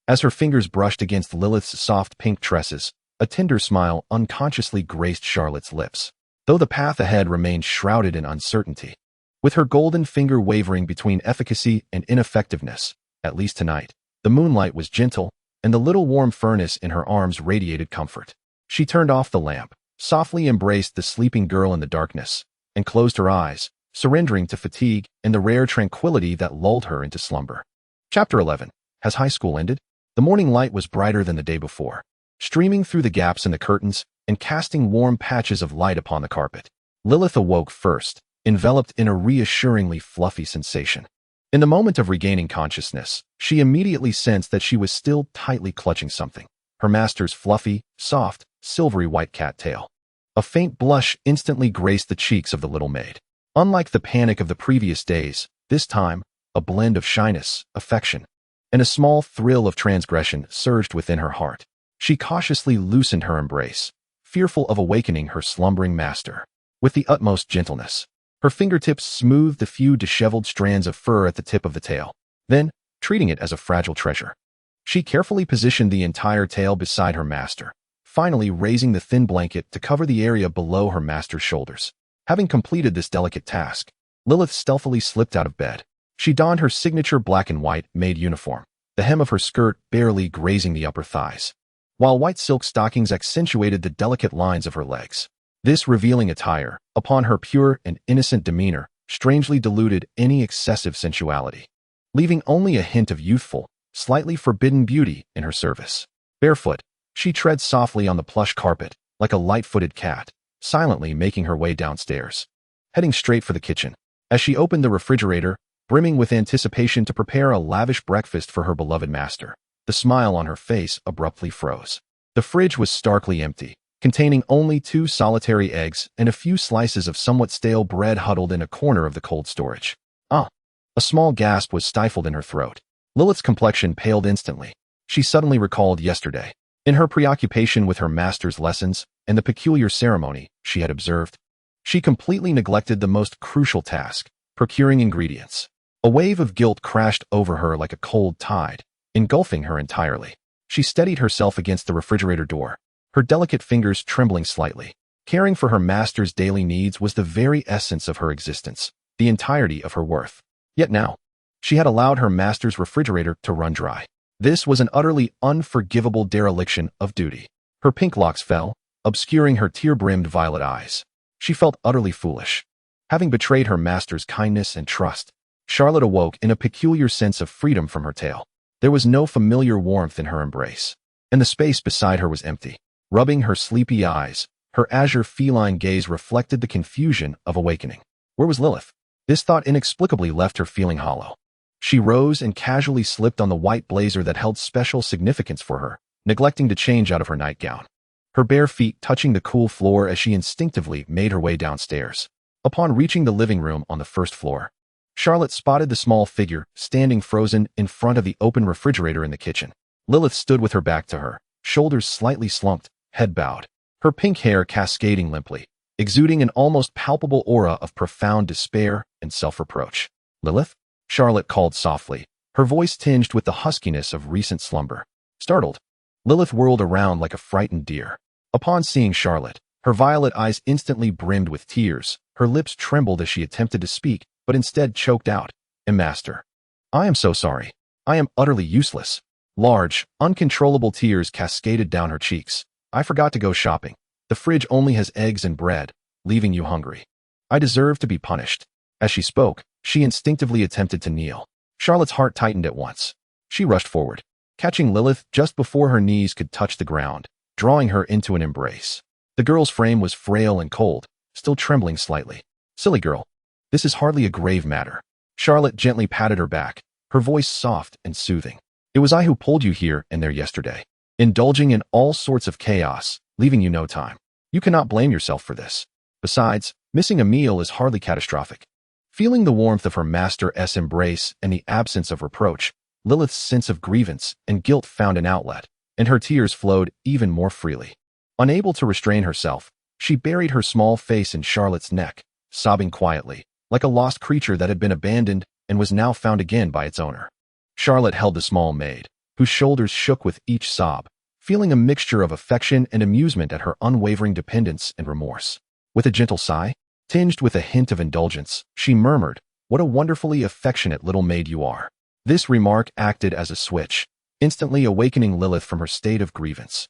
As her fingers brushed against Lilyth's soft pink tresses, a tender smile unconsciously graced Charlotte's lips, though the path ahead remained shrouded in uncertainty. With her golden finger wavering between efficacy and ineffectiveness, at least tonight, the moonlight was gentle, and the little warm furnace in her arms radiated comfort. She turned off the lamp, softly embraced the sleeping girl in the darkness, and closed her eyes, surrendering to fatigue and the rare tranquility that lulled her into slumber. Chapter 11. Has high school ended? The morning light was brighter than the day before, streaming through the gaps in the curtains and casting warm patches of light upon the carpet. Lilyth awoke first, enveloped in a reassuringly fluffy sensation. In the moment of regaining consciousness, she immediately sensed that she was still tightly clutching something, her master's fluffy, soft, silvery white cat tail. A faint blush instantly graced the cheeks of the little maid. Unlike the panic of the previous days, this time, a blend of shyness, affection, and a small thrill of transgression surged within her heart. She cautiously loosened her embrace, fearful of awakening her slumbering master. With the utmost gentleness, her fingertips smoothed the few disheveled strands of fur at the tip of the tail. Then, treating it as a fragile treasure, she carefully positioned the entire tail beside her master, finally raising the thin blanket to cover the area below her master's shoulders. Having completed this delicate task, Lilyth stealthily slipped out of bed. She donned her signature black and white maid uniform, the hem of her skirt barely grazing the upper thighs, while white silk stockings accentuated the delicate lines of her legs. This revealing attire, upon her pure and innocent demeanor, strangely diluted any excessive sensuality, leaving only a hint of youthful, slightly forbidden beauty in her service. Barefoot, she tread softly on the plush carpet, like a light-footed cat, silently making her way downstairs, heading straight for the kitchen. As she opened the refrigerator, brimming with anticipation to prepare a lavish breakfast for her beloved master, the smile on her face abruptly froze. The fridge was starkly empty, containing only 2 solitary eggs and a few slices of somewhat stale bread huddled in a corner of the cold storage. Ah! A small gasp was stifled in her throat. Lilyth's complexion paled instantly. She suddenly recalled yesterday. In her preoccupation with her master's lessons and the peculiar ceremony she had observed, she completely neglected the most crucial task, procuring ingredients. A wave of guilt crashed over her like a cold tide, engulfing her entirely. She steadied herself against the refrigerator door, her delicate fingers trembling slightly. Caring for her master's daily needs was the very essence of her existence, the entirety of her worth. Yet now, she had allowed her master's refrigerator to run dry. This was an utterly unforgivable dereliction of duty. Her pink locks fell, obscuring her tear-brimmed violet eyes. She felt utterly foolish, having betrayed her master's kindness and trust. Charlotte awoke in a peculiar sense of freedom from her tail. There was no familiar warmth in her embrace, and the space beside her was empty. Rubbing her sleepy eyes, her azure feline gaze reflected the confusion of awakening. Where was Lilyth? This thought inexplicably left her feeling hollow. She rose and casually slipped on the white blazer that held special significance for her, neglecting to change out of her nightgown, her bare feet touching the cool floor as she instinctively made her way downstairs. Upon reaching the living room on the first floor, Charlotte spotted the small figure standing frozen in front of the open refrigerator in the kitchen. Lilyth stood with her back to her, shoulders slightly slumped, head bowed, her pink hair cascading limply, exuding an almost palpable aura of profound despair and self-reproach. Lilyth? Charlotte called softly, her voice tinged with the huskiness of recent slumber. Startled, Lilyth whirled around like a frightened deer. Upon seeing Charlotte, her violet eyes instantly brimmed with tears. Her lips trembled as she attempted to speak, but instead choked out, "Master, I am so sorry. I am utterly useless." Large, uncontrollable tears cascaded down her cheeks. "I forgot to go shopping. The fridge only has eggs and bread, leaving you hungry. I deserve to be punished." As she spoke, she instinctively attempted to kneel. Charlotte's heart tightened at once. She rushed forward, catching Lilyth just before her knees could touch the ground, drawing her into an embrace. The girl's frame was frail and cold, still trembling slightly. "Silly girl, this is hardly a grave matter." Charlotte gently patted her back, her voice soft and soothing. "It was I who pulled you here and there yesterday, indulging in all sorts of chaos, leaving you no time. You cannot blame yourself for this. Besides, missing a meal is hardly catastrophic." Feeling the warmth of her master's embrace and the absence of reproach, Lilyth's sense of grievance and guilt found an outlet, and her tears flowed even more freely. Unable to restrain herself, she buried her small face in Charlotte's neck, sobbing quietly, like a lost creature that had been abandoned and was now found again by its owner. Charlotte held the small maid, whose shoulders shook with each sob, feeling a mixture of affection and amusement at her unwavering dependence and remorse. With a gentle sigh, tinged with a hint of indulgence, she murmured, "What a wonderfully affectionate little maid you are." This remark acted as a switch, instantly awakening Lilyth from her state of grievance.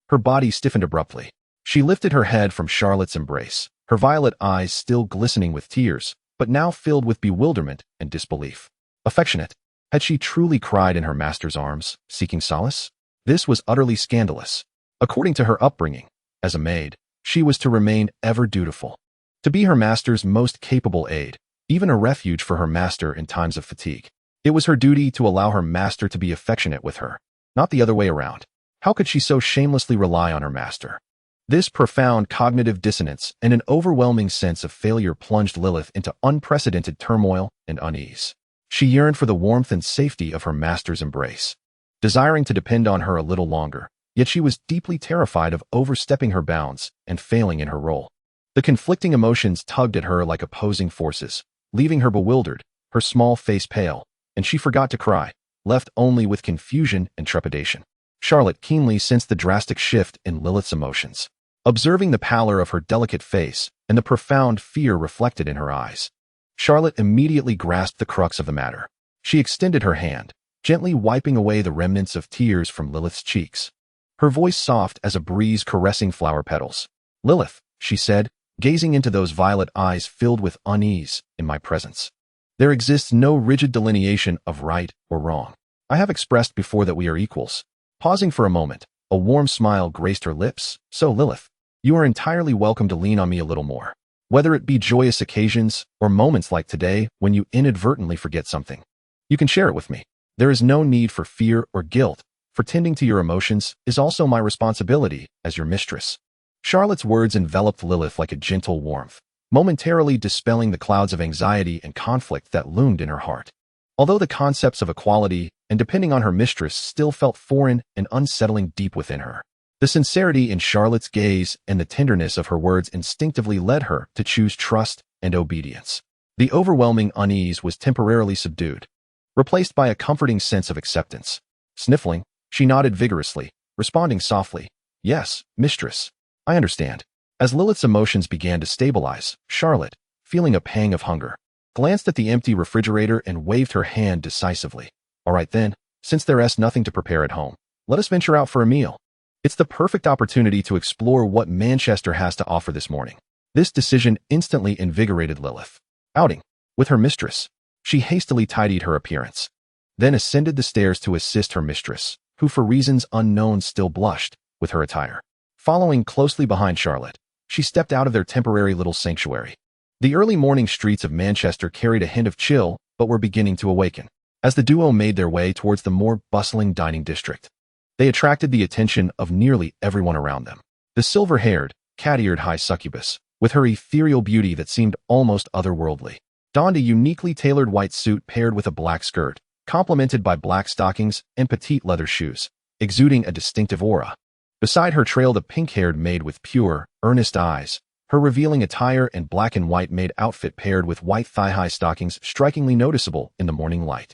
Her body stiffened abruptly. She lifted her head from Charlotte's embrace, her violet eyes still glistening with tears, but now filled with bewilderment and disbelief. Affectionate? Had she truly cried in her master's arms, seeking solace? This was utterly scandalous. According to her upbringing, as a maid, she was to remain ever dutiful, to be her master's most capable aid, even a refuge for her master in times of fatigue. It was her duty to allow her master to be affectionate with her, not the other way around. How could she so shamelessly rely on her master? This profound cognitive dissonance and an overwhelming sense of failure plunged Lilyth into unprecedented turmoil and unease. She yearned for the warmth and safety of her master's embrace, desiring to depend on her a little longer, yet she was deeply terrified of overstepping her bounds and failing in her role. The conflicting emotions tugged at her like opposing forces, leaving her bewildered, her small face pale, and she forgot to cry, left only with confusion and trepidation. Charlotte keenly sensed the drastic shift in Lilyth's emotions, observing the pallor of her delicate face and the profound fear reflected in her eyes. Charlotte immediately grasped the crux of the matter. She extended her hand, gently wiping away the remnants of tears from Lilyth's cheeks. Her voice soft as a breeze caressing flower petals. "Lilyth," she said, gazing into those violet eyes filled with unease in my presence. "There exists no rigid delineation of right or wrong. I have expressed before that we are equals." Pausing for a moment, a warm smile graced her lips. "So, Lilyth, you are entirely welcome to lean on me a little more, whether it be joyous occasions or moments like today when you inadvertently forget something. You can share it with me. There is no need for fear or guilt, for tending to your emotions is also my responsibility as your mistress." Charlotte's words enveloped Lilyth like a gentle warmth, momentarily dispelling the clouds of anxiety and conflict that loomed in her heart. Although the concepts of equality and depending on her mistress still felt foreign and unsettling deep within her, the sincerity in Charlotte's gaze and the tenderness of her words instinctively led her to choose trust and obedience. The overwhelming unease was temporarily subdued, replaced by a comforting sense of acceptance. Sniffling, she nodded vigorously, responding softly, "Yes, mistress, I understand." As Lilyth's emotions began to stabilize, Charlotte, feeling a pang of hunger, glanced at the empty refrigerator and waved her hand decisively. "All right then, since there is nothing to prepare at home, let us venture out for a meal. It's the perfect opportunity to explore what Manchester has to offer this morning." This decision instantly invigorated Lilyth. Outing with her mistress, she hastily tidied her appearance, then ascended the stairs to assist her mistress, who for reasons unknown still blushed, with her attire. Following closely behind Charlotte, she stepped out of their temporary little sanctuary. The early morning streets of Manchester carried a hint of chill, but were beginning to awaken. As the duo made their way towards the more bustling dining district, they attracted the attention of nearly everyone around them. The silver-haired, cat-eared high succubus, with her ethereal beauty that seemed almost otherworldly, donned a uniquely tailored white suit paired with a black skirt, complemented by black stockings and petite leather shoes, exuding a distinctive aura. Beside her trailed a pink-haired maid with pure, earnest eyes, her revealing attire and black and white maid outfit paired with white thigh-high stockings strikingly noticeable in the morning light.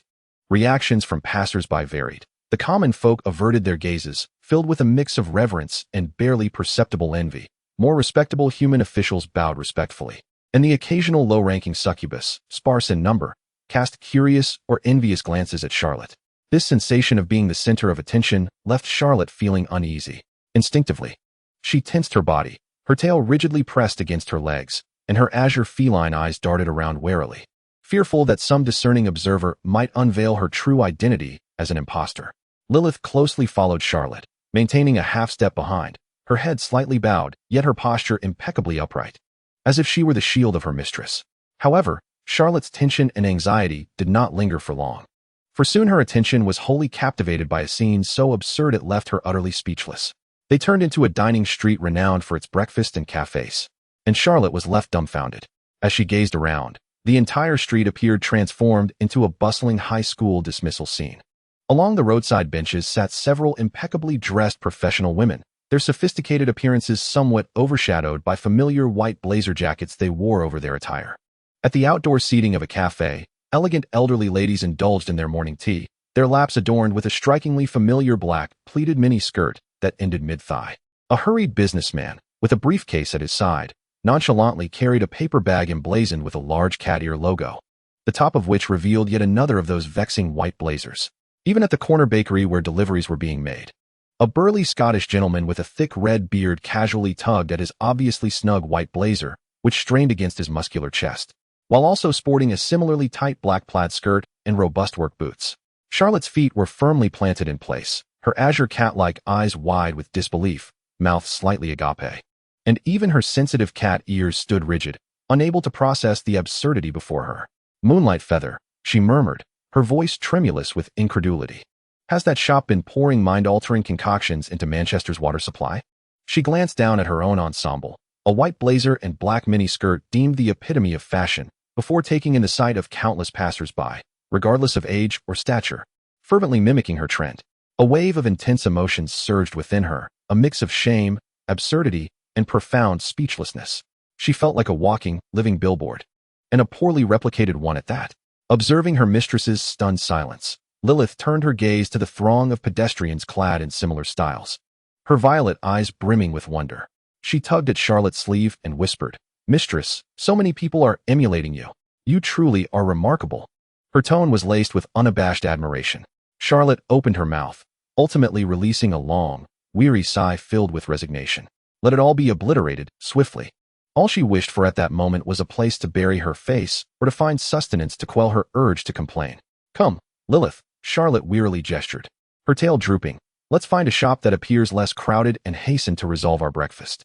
Reactions from passers-by varied. The common folk averted their gazes, filled with a mix of reverence and barely perceptible envy. More respectable human officials bowed respectfully, and the occasional low-ranking succubus, sparse in number, cast curious or envious glances at Charlotte. This sensation of being the center of attention left Charlotte feeling uneasy. Instinctively, she tensed her body, her tail rigidly pressed against her legs, and her azure feline eyes darted around warily, fearful that some discerning observer might unveil her true identity as an imposter. Lilyth closely followed Charlotte, maintaining a half-step behind, her head slightly bowed, yet her posture impeccably upright, as if she were the shield of her mistress. However, Charlotte's tension and anxiety did not linger for long, for soon her attention was wholly captivated by a scene so absurd it left her utterly speechless. They turned into a dining street renowned for its breakfast and cafes, and Charlotte was left dumbfounded. As she gazed around, the entire street appeared transformed into a bustling high school dismissal scene. Along the roadside benches sat several impeccably dressed professional women, their sophisticated appearances somewhat overshadowed by familiar white blazer jackets they wore over their attire. At the outdoor seating of a cafe, elegant elderly ladies indulged in their morning tea, their laps adorned with a strikingly familiar black, pleated mini-skirt that ended mid-thigh. A hurried businessman, with a briefcase at his side, nonchalantly carried a paper bag emblazoned with a large cat ear logo, the top of which revealed yet another of those vexing white blazers. Even at the corner bakery where deliveries were being made, a burly Scottish gentleman with a thick red beard casually tugged at his obviously snug white blazer, which strained against his muscular chest, while also sporting a similarly tight black plaid skirt and robust work boots. Charlotte's feet were firmly planted in place, her azure cat-like eyes wide with disbelief, mouth slightly agape. And even her sensitive cat ears stood rigid, unable to process the absurdity before her. "Moonlight Feather," she murmured, her voice tremulous with incredulity. "Has that shop been pouring mind-altering concoctions into Manchester's water supply?" She glanced down at her own ensemble, a white blazer and black mini-skirt deemed the epitome of fashion, before taking in the sight of countless passers-by, regardless of age or stature, fervently mimicking her trend. A wave of intense emotions surged within her, a mix of shame, absurdity, and profound speechlessness. She felt like a walking, living billboard, and a poorly replicated one at that. Observing her mistress's stunned silence, Lilyth turned her gaze to the throng of pedestrians clad in similar styles, her violet eyes brimming with wonder. She tugged at Charlotte's sleeve and whispered, "Mistress, so many people are emulating you. You truly are remarkable." Her tone was laced with unabashed admiration. Charlotte opened her mouth, ultimately releasing a long, weary sigh filled with resignation. Let it all be obliterated, swiftly. All she wished for at that moment was a place to bury her face or to find sustenance to quell her urge to complain. "Come, Lilyth," Charlotte wearily gestured, her tail drooping. "Let's find a shop that appears less crowded and hasten to resolve our breakfast."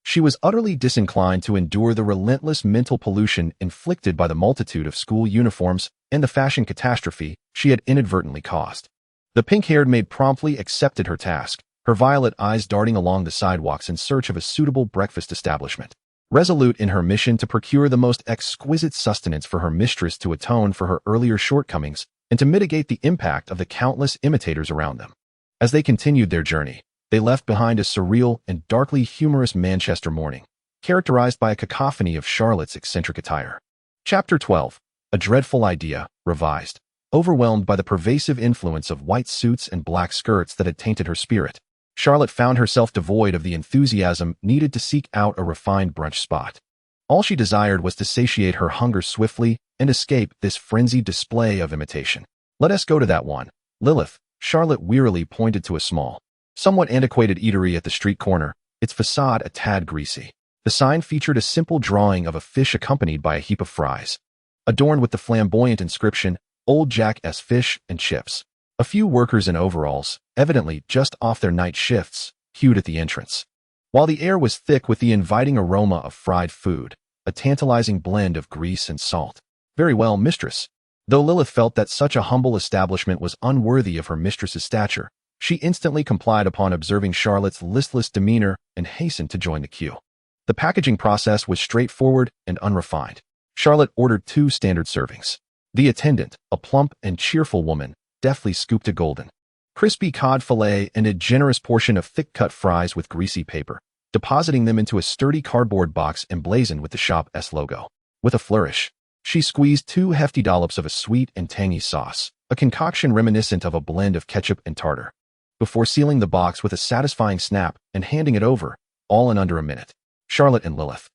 She was utterly disinclined to endure the relentless mental pollution inflicted by the multitude of school uniforms and the fashion catastrophe she had inadvertently caused. The pink-haired maid promptly accepted her task, her violet eyes darting along the sidewalks in search of a suitable breakfast establishment. Resolute in her mission to procure the most exquisite sustenance for her mistress to atone for her earlier shortcomings and to mitigate the impact of the countless imitators around them. As they continued their journey, they left behind a surreal and darkly humorous Manchester morning, characterized by a cacophony of Charlotte's eccentric attire. Chapter 12. A Dreadful Idea, Revised. Overwhelmed by the pervasive influence of white suits and black skirts that had tainted her spirit, Charlotte found herself devoid of the enthusiasm needed to seek out a refined brunch spot. All she desired was to satiate her hunger swiftly and escape this frenzied display of imitation. "Let us go to that one, Lilyth." Charlotte wearily pointed to a small, somewhat antiquated eatery at the street corner, its facade a tad greasy. The sign featured a simple drawing of a fish accompanied by a heap of fries, adorned with the flamboyant inscription, "Old Jack's Fish and Chips." A few workers in overalls, evidently just off their night shifts, queued at the entrance. While the air was thick with the inviting aroma of fried food, a tantalizing blend of grease and salt. "Very well, mistress." Though Lilyth felt that such a humble establishment was unworthy of her mistress's stature, she instantly complied upon observing Charlotte's listless demeanor and hastened to join the queue. The packaging process was straightforward and unrefined. Charlotte ordered 2 standard servings. The attendant, a plump and cheerful woman, deftly scooped a golden, crispy cod fillet and a generous portion of thick-cut fries with greasy paper, depositing them into a sturdy cardboard box emblazoned with the shop's logo. With a flourish, she squeezed 2 hefty dollops of a sweet and tangy sauce, a concoction reminiscent of a blend of ketchup and tartar, before sealing the box with a satisfying snap and handing it over, all in under a minute. Charlotte and Lilyth,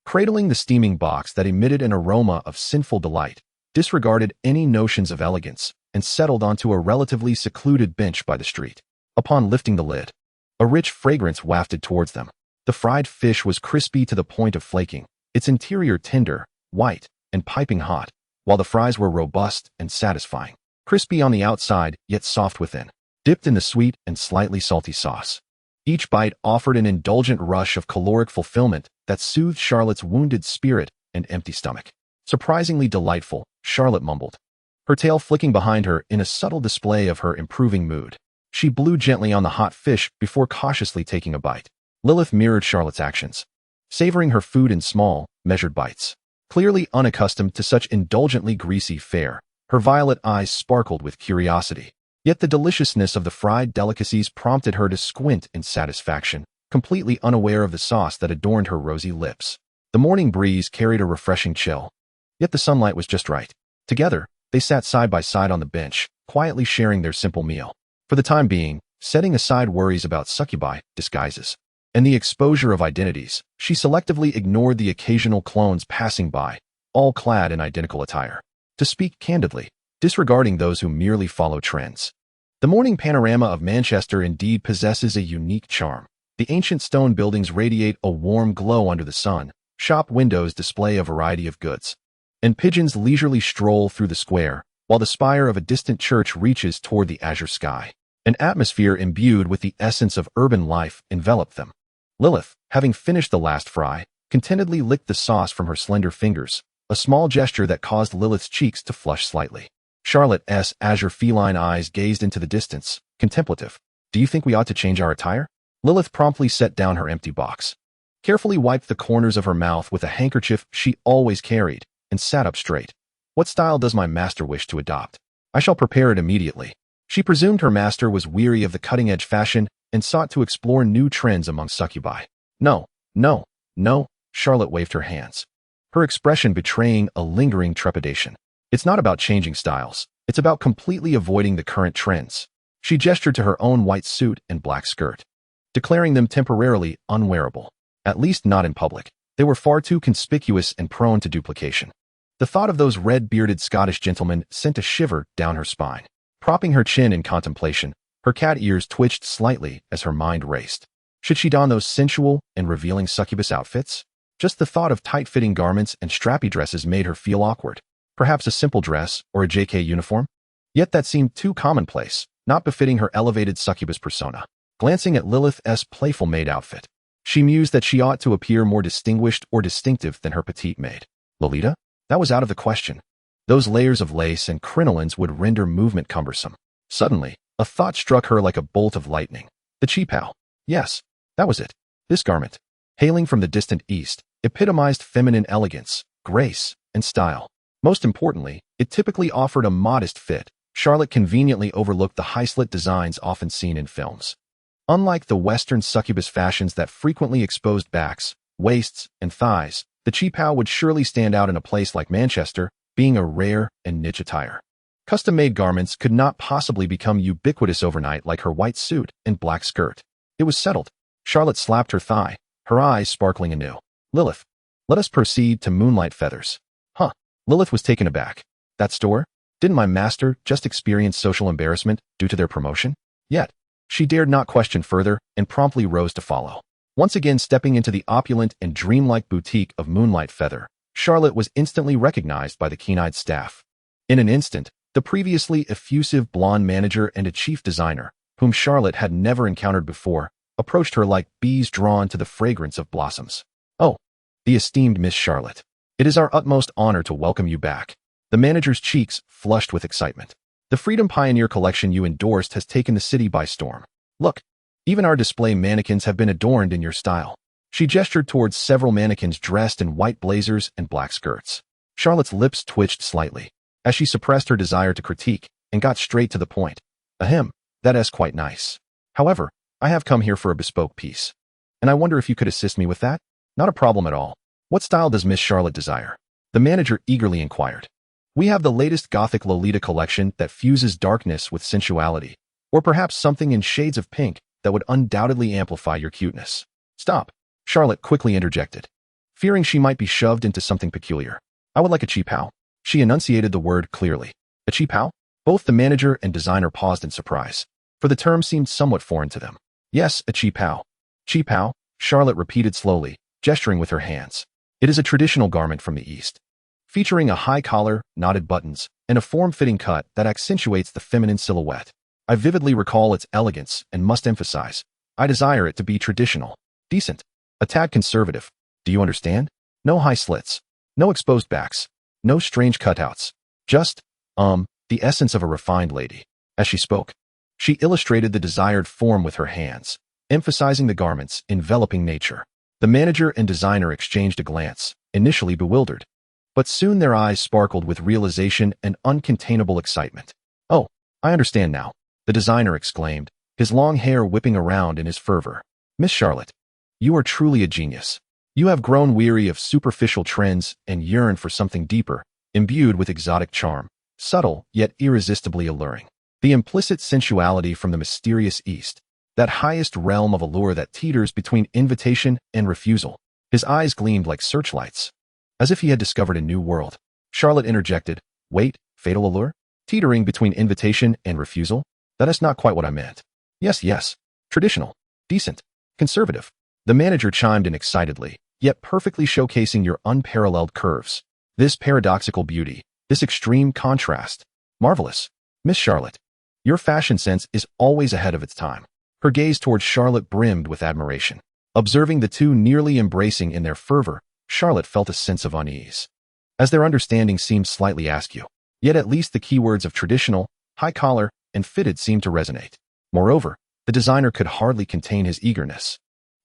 cradling the steaming box that emitted an aroma of sinful delight, disregarded any notions of elegance and settled onto a relatively secluded bench by the street. Upon lifting the lid, a rich fragrance wafted towards them. The fried fish was crispy to the point of flaking, its interior tender, white, and piping hot, while the fries were robust and satisfying, crispy on the outside yet soft within, dipped in the sweet and slightly salty sauce. Each bite offered an indulgent rush of caloric fulfillment that soothed Charlotte's wounded spirit and empty stomach. "Surprisingly delightful," Charlotte mumbled, her tail flicking behind her in a subtle display of her improving mood. She blew gently on the hot fish before cautiously taking a bite. Lilyth mirrored Charlotte's actions, savoring her food in small, measured bites. Clearly unaccustomed to such indulgently greasy fare, her violet eyes sparkled with curiosity. Yet the deliciousness of the fried delicacies prompted her to squint in satisfaction, completely unaware of the sauce that adorned her rosy lips. The morning breeze carried a refreshing chill, yet the sunlight was just right. Together, they sat side by side on the bench, quietly sharing their simple meal. For the time being, setting aside worries about succubi, disguises, and the exposure of identities, she selectively ignored the occasional clones passing by, all clad in identical attire. To speak candidly, disregarding those who merely follow trends. The morning panorama of Manchester indeed possesses a unique charm. The ancient stone buildings radiate a warm glow under the sun, shop windows display a variety of goods, and pigeons leisurely stroll through the square, while the spire of a distant church reaches toward the azure sky. An atmosphere imbued with the essence of urban life enveloped them. Lilyth, having finished the last fry, contentedly licked the sauce from her slender fingers, a small gesture that caused Lilyth's cheeks to flush slightly. Charlotte's azure feline eyes gazed into the distance, contemplative. "Do you think we ought to change our attire?" Lilyth promptly set down her empty box, carefully wiped the corners of her mouth with a handkerchief she always carried, and sat up straight. "What style does my master wish to adopt? I shall prepare it immediately." She presumed her master was weary of the cutting-edge fashion and sought to explore new trends among succubi. No, no, no, Charlotte waved her hands, her expression betraying a lingering trepidation. "It's not about changing styles. It's about completely avoiding the current trends." She gestured to her own white suit and black skirt, declaring them temporarily unwearable. At least not in public. They were far too conspicuous and prone to duplication. The thought of those red-bearded Scottish gentlemen sent a shiver down her spine. Propping her chin in contemplation, her cat ears twitched slightly as her mind raced. Should she don those sensual and revealing succubus outfits? Just the thought of tight-fitting garments and strappy dresses made her feel awkward. Perhaps a simple dress or a JK uniform? Yet that seemed too commonplace, not befitting her elevated succubus persona. Glancing at Lilyth's playful maid outfit, she mused that she ought to appear more distinguished or distinctive than her petite maid. Lolita? That was out of the question. Those layers of lace and crinolines would render movement cumbersome. Suddenly, a thought struck her like a bolt of lightning. The cheapao. Yes, that was it. This garment, hailing from the distant east, epitomized feminine elegance, grace, and style. Most importantly, it typically offered a modest fit. Charlotte conveniently overlooked the high-slit designs often seen in films. Unlike the Western succubus fashions that frequently exposed backs, waists, and thighs, the cheapao would surely stand out in a place like Manchester, being a rare and niche attire. Custom-made garments could not possibly become ubiquitous overnight like her white suit and black skirt. It was settled. Charlotte slapped her thigh, her eyes sparkling anew. "Lilyth, let us proceed to Moonlight Feathers." Huh. Lilyth was taken aback. "That store? Didn't my master just experience social embarrassment due to their promotion?" Yet, she dared not question further and promptly rose to follow. Once again stepping into the opulent and dreamlike boutique of Moonlight Feather, Charlotte was instantly recognized by the keen-eyed staff. In an instant, the previously effusive blonde manager and a chief designer, whom Charlotte had never encountered before, approached her like bees drawn to the fragrance of blossoms. "Oh, the esteemed Miss Charlotte. It is our utmost honor to welcome you back." The manager's cheeks flushed with excitement. "The Freedom Pioneer collection you endorsed has taken the city by storm. Look, even our display mannequins have been adorned in your style." She gestured towards several mannequins dressed in white blazers and black skirts. Charlotte's lips twitched slightly, as she suppressed her desire to critique, and got straight to the point. "Ahem, that is quite nice. However, I have come here for a bespoke piece, and I wonder if you could assist me with that?" "Not a problem at all. What style does Miss Charlotte desire?" The manager eagerly inquired. "We have the latest Gothic Lolita collection that fuses darkness with sensuality, or perhaps something in shades of pink that would undoubtedly amplify your cuteness." "Stop," Charlotte quickly interjected, fearing she might be shoved into something peculiar. "I would like a cheapao." She enunciated the word clearly. "A cheapao?" Both the manager and designer paused in surprise, for the term seemed somewhat foreign to them. "Yes, a cheapao." "Cheapao," Charlotte repeated slowly, gesturing with her hands. "It is a traditional garment from the East, featuring a high collar, knotted buttons, and a form-fitting cut that accentuates the feminine silhouette. I vividly recall its elegance and must emphasize, I desire it to be traditional, decent, a tad conservative. Do you understand? No high slits, no exposed backs, no strange cutouts. Just, the essence of a refined lady." As she spoke, she illustrated the desired form with her hands, emphasizing the garment's enveloping nature. The manager and designer exchanged a glance, initially bewildered, but soon their eyes sparkled with realization and uncontainable excitement. "Oh, I understand now," the designer exclaimed, his long hair whipping around in his fervor. "Miss Charlotte, you are truly a genius. You have grown weary of superficial trends and yearn for something deeper, imbued with exotic charm, subtle yet irresistibly alluring." The implicit sensuality from the mysterious East, that highest realm of allure that teeters between invitation and refusal. His eyes gleamed like searchlights, as if he had discovered a new world. Charlotte interjected, "Wait, fatal allure? Teetering between invitation and refusal? That is not quite what I meant." Yes. Traditional, decent, conservative." The manager chimed in excitedly, yet perfectly showcasing your unparalleled curves. This paradoxical beauty, this extreme contrast. Marvelous. Miss Charlotte, your fashion sense is always ahead of its time. Her gaze towards Charlotte brimmed with admiration. Observing the two nearly embracing in their fervor, Charlotte felt a sense of unease, as their understanding seemed slightly askew. Yet at least the keywords of traditional, high collar, and fitted seemed to resonate. Moreover, the designer could hardly contain his eagerness,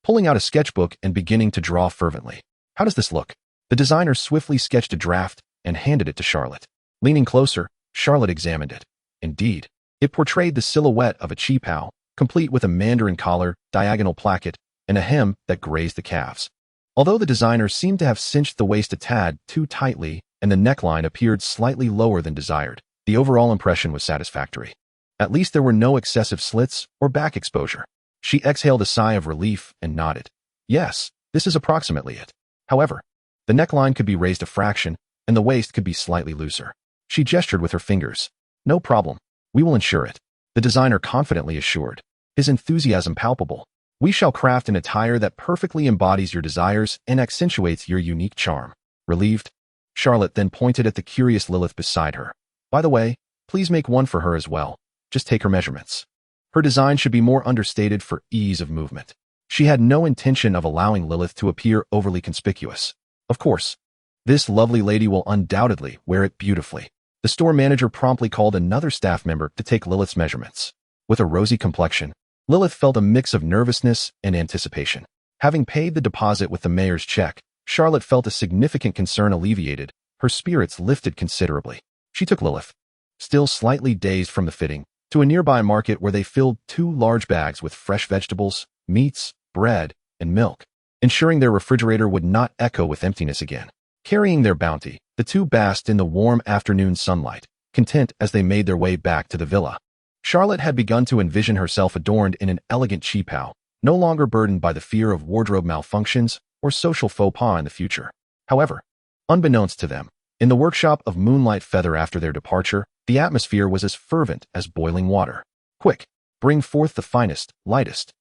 pulling out a sketchbook and beginning to draw fervently. "How does this look?" The designer swiftly sketched a draft and handed it to Charlotte. Leaning closer, Charlotte examined it. Indeed, it portrayed the silhouette of a cheapao, complete with a mandarin collar, diagonal placket, and a hem that grazed the calves. Although the designer seemed to have cinched the waist a tad too tightly and the neckline appeared slightly lower than desired, the overall impression was satisfactory. At least there were no excessive slits or back exposure. She exhaled a sigh of relief and nodded. "Yes, this is approximately it. However, the neckline could be raised a fraction and the waist could be slightly looser." She gestured with her fingers. "No problem. We will ensure it," the designer confidently assured, his enthusiasm palpable. "We shall craft an attire that perfectly embodies your desires and accentuates your unique charm." Relieved, Charlotte then pointed at the curious Lilyth beside her. "By the way, please make one for her as well. Just take her measurements. Her design should be more understated for ease of movement." She had no intention of allowing Lilyth to appear overly conspicuous. Of course, this lovely lady will undoubtedly wear it beautifully. The store manager promptly called another staff member to take Lilyth's measurements. With a rosy complexion, Lilyth felt a mix of nervousness and anticipation. Having paid the deposit with the mayor's check, Charlotte felt a significant concern alleviated. Her spirits lifted considerably. She took Lilyth, still slightly dazed from the fitting, to a nearby market where they filled 2 large bags with fresh vegetables, meats, bread, and milk, ensuring their refrigerator would not echo with emptiness again. Carrying their bounty, the two basked in the warm afternoon sunlight, content as they made their way back to the villa. Charlotte had begun to envision herself adorned in an elegant cheapao, no longer burdened by the fear of wardrobe malfunctions or social faux pas in the future. However, unbeknownst to them, in the workshop of Moonlight Feather after their departure, the atmosphere was as fervent as boiling water. "Quick, bring forth the finest, lightest,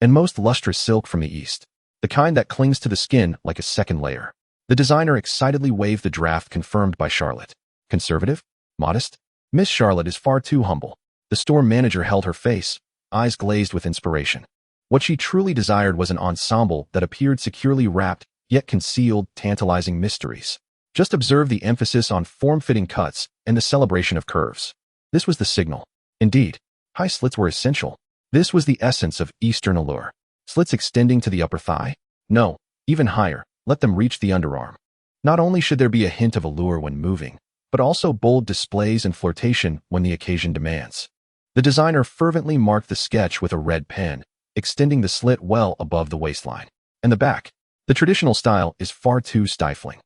and most lustrous silk from the East, the kind that clings to the skin like a second layer." The designer excitedly waved the draft confirmed by Charlotte. "Conservative? Modest? Miss Charlotte is far too humble." The store manager held her face, eyes glazed with inspiration. What she truly desired was an ensemble that appeared securely wrapped, yet concealed tantalizing mysteries. Just observe the emphasis on form-fitting cuts and the celebration of curves. This was the signal. Indeed, high slits were essential. This was the essence of Eastern allure. Slits extending to the upper thigh? No, even higher. Let them reach the underarm. Not only should there be a hint of allure when moving, but also bold displays and flirtation when the occasion demands. The designer fervently marked the sketch with a red pen, extending the slit well above the waistline. And the back. The traditional style is far too stifling.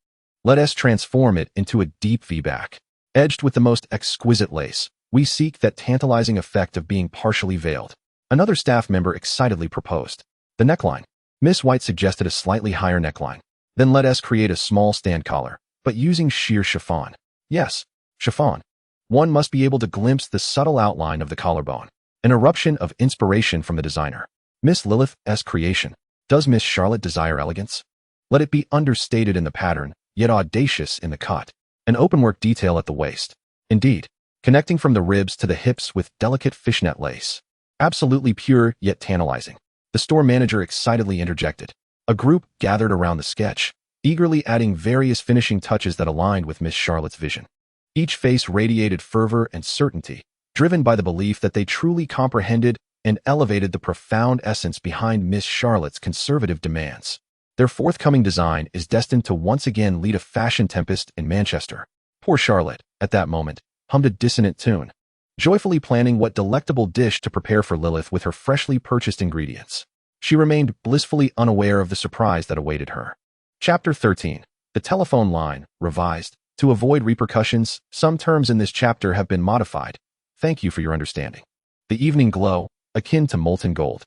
Let us transform it into a deep V-back. Edged with the most exquisite lace, we seek that tantalizing effect of being partially veiled. Another staff member excitedly proposed. The neckline. Miss White suggested a slightly higher neckline. Then let us create a small stand collar, but using sheer chiffon. Yes, chiffon. One must be able to glimpse the subtle outline of the collarbone. An eruption of inspiration from the designer. Miss Lilyth's creation. Does Miss Charlotte desire elegance? Let it be understated in the pattern, yet audacious in the cut. An openwork detail at the waist. Indeed, connecting from the ribs to the hips with delicate fishnet lace. Absolutely pure, yet tantalizing. The store manager excitedly interjected. A group gathered around the sketch, eagerly adding various finishing touches that aligned with Miss Charlotte's vision. Each face radiated fervor and certainty, driven by the belief that they truly comprehended and elevated the profound essence behind Miss Charlotte's conservative demands. Their forthcoming design is destined to once again lead a fashion tempest in Manchester. Poor Charlotte, at that moment, hummed a dissonant tune, joyfully planning what delectable dish to prepare for Lilyth with her freshly purchased ingredients. She remained blissfully unaware of the surprise that awaited her. Chapter 13. The telephone line, revised. To avoid repercussions, some terms in this chapter have been modified. Thank you for your understanding. The evening glow, akin to molten gold,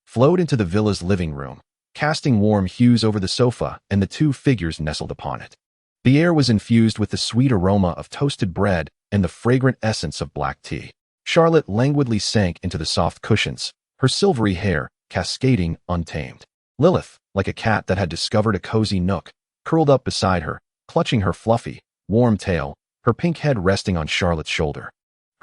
flowed into the villa's living room, casting warm hues over the sofa and the two figures nestled upon it. The air was infused with the sweet aroma of toasted bread and the fragrant essence of black tea. Charlotte languidly sank into the soft cushions, her silvery hair cascading untamed. Lilyth, like a cat that had discovered a cozy nook, curled up beside her, clutching her fluffy, warm tail, her pink head resting on Charlotte's shoulder.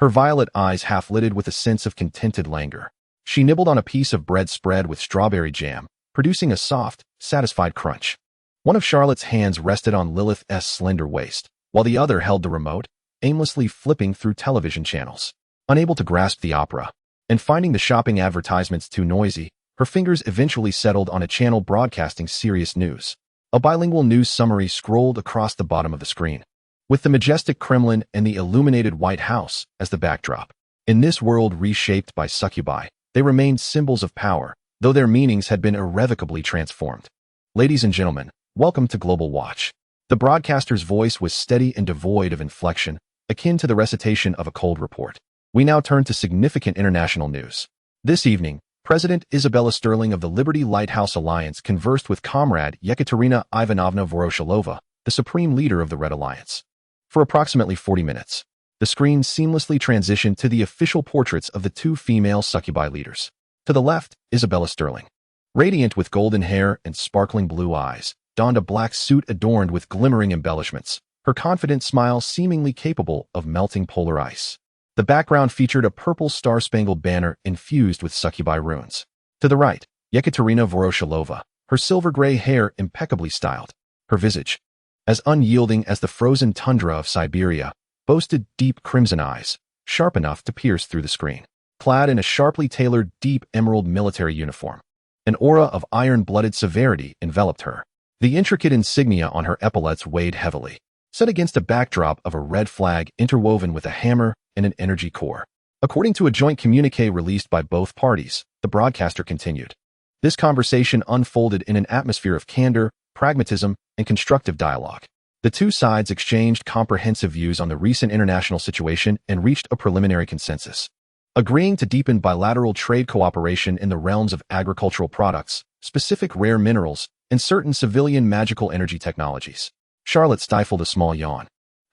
Her violet eyes half-lidded with a sense of contented languor. She nibbled on a piece of bread spread with strawberry jam, producing a soft, satisfied crunch. One of Charlotte's hands rested on Lilyth's slender waist, while the other held the remote, aimlessly flipping through television channels. Unable to grasp the opera, and finding the shopping advertisements too noisy, her fingers eventually settled on a channel broadcasting serious news. A bilingual news summary scrolled across the bottom of the screen, with the majestic Kremlin and the illuminated White House as the backdrop. In this world reshaped by succubi, they remained symbols of power, though their meanings had been irrevocably transformed. Ladies and gentlemen, welcome to Global Watch. The broadcaster's voice was steady and devoid of inflection, akin to the recitation of a cold report. We now turn to significant international news. This evening, President Isabella Sterling of the Liberty Lighthouse Alliance conversed with Comrade Yekaterina Ivanovna Voroshilova, the supreme leader of the Red Alliance. For approximately 40 minutes, the screen seamlessly transitioned to the official portraits of the two female succubi leaders. To the left, Isabella Sterling, radiant with golden hair and sparkling blue eyes, donned a black suit adorned with glimmering embellishments, her confident smile seemingly capable of melting polar ice. The background featured a purple star-spangled banner infused with succubi runes. To the right, Yekaterina Voroshilova, her silver-gray hair impeccably styled. Her visage, as unyielding as the frozen tundra of Siberia, boasted deep crimson eyes, sharp enough to pierce through the screen. Clad in a sharply tailored deep emerald military uniform, an aura of iron-blooded severity enveloped her. The intricate insignia on her epaulets weighed heavily, set against a backdrop of a red flag interwoven with a hammer and an energy core. According to a joint communiqué released by both parties, the broadcaster continued. This conversation unfolded in an atmosphere of candor, pragmatism, and constructive dialogue. The two sides exchanged comprehensive views on the recent international situation and reached a preliminary consensus, agreeing to deepen bilateral trade cooperation in the realms of agricultural products, specific rare minerals, and certain civilian magical energy technologies. Charlotte stifled a small yawn,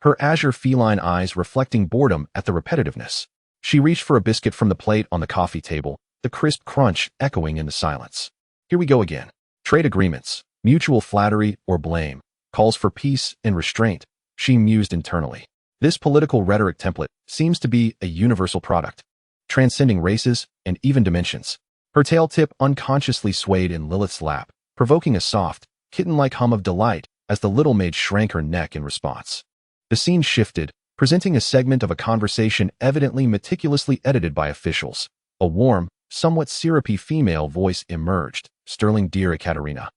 her azure feline eyes reflecting boredom at the repetitiveness. She reached for a biscuit from the plate on the coffee table, the crisp crunch echoing in the silence. Here we go again. Trade agreements, mutual flattery or blame, calls for peace and restraint, she mused internally. This political rhetoric template seems to be a universal product, transcending races and even dimensions. Her tail tip unconsciously swayed in Lilyth's lap, provoking a soft, kitten-like hum of delight as the little maid shrank her neck in response. The scene shifted, presenting a segment of a conversation evidently meticulously edited by officials. A warm, somewhat syrupy female voice emerged. Sterling, dear Ekaterina.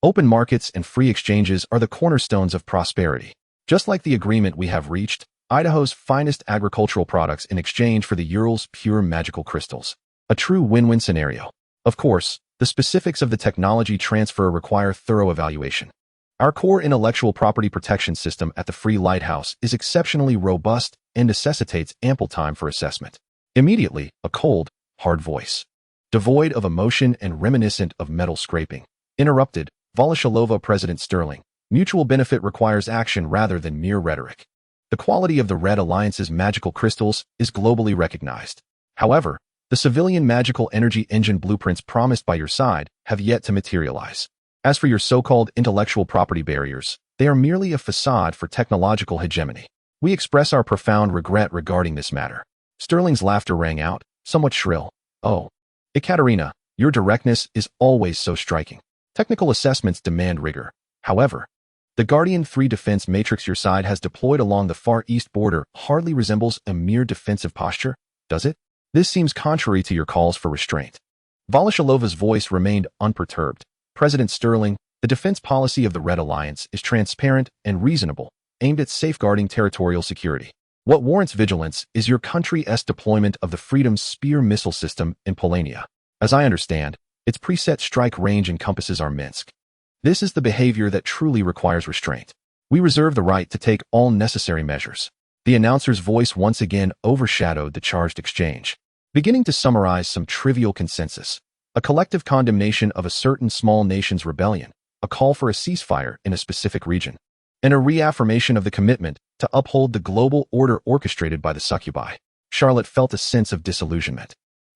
Open markets and free exchanges are the cornerstones of prosperity. Just like the agreement we have reached, Idaho's finest agricultural products in exchange for the Ural's pure magical crystals. A true win-win scenario. Of course, the specifics of the technology transfer require thorough evaluation. Our core intellectual property protection system at the Free Lighthouse is exceptionally robust and necessitates ample time for assessment. Immediately, a cold, hard voice, devoid of emotion and reminiscent of metal scraping, interrupted. Voroshilova, President Sterling. Mutual benefit requires action rather than mere rhetoric. The quality of the Red Alliance's magical crystals is globally recognized. However, the civilian magical energy engine blueprints promised by your side have yet to materialize. As for your so-called intellectual property barriers, they are merely a facade for technological hegemony. We express our profound regret regarding this matter. Sterling's laughter rang out, somewhat shrill. Oh, Ekaterina, your directness is always so striking. Technical assessments demand rigor. However, the Guardian 3 defense matrix your side has deployed along the Far East border hardly resembles a mere defensive posture, does it? This seems contrary to your calls for restraint. Voroshilova's voice remained unperturbed. President Sterling, the defense policy of the Red Alliance is transparent and reasonable, aimed at safeguarding territorial security. What warrants vigilance is your country's deployment of the Freedom Spear missile system in Polania. As I understand, its preset strike range encompasses our Minsk. This is the behavior that truly requires restraint. We reserve the right to take all necessary measures. The announcer's voice once again overshadowed the charged exchange, beginning to summarize some trivial consensus: a collective condemnation of a certain small nation's rebellion, a call for a ceasefire in a specific region, and a reaffirmation of the commitment to uphold the global order orchestrated by the succubi. Charlotte felt a sense of disillusionment.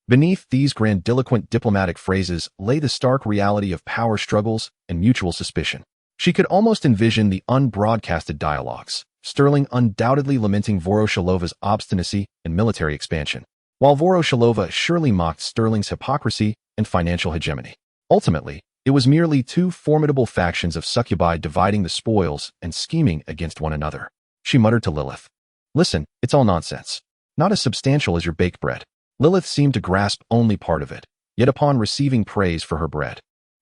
Beneath these grandiloquent diplomatic phrases lay the stark reality of power struggles and mutual suspicion. She could almost envision the unbroadcasted dialogues, Sterling undoubtedly lamenting Voroshilovan's obstinacy and military expansion, while Voroshilova surely mocked Sterling's hypocrisy and financial hegemony. Ultimately, it was merely two formidable factions of succubi dividing the spoils and scheming against one another. She muttered to Lilyth, "Listen, it's all nonsense. Not as substantial as your baked bread." Lilyth seemed to grasp only part of it, yet upon receiving praise for her bread,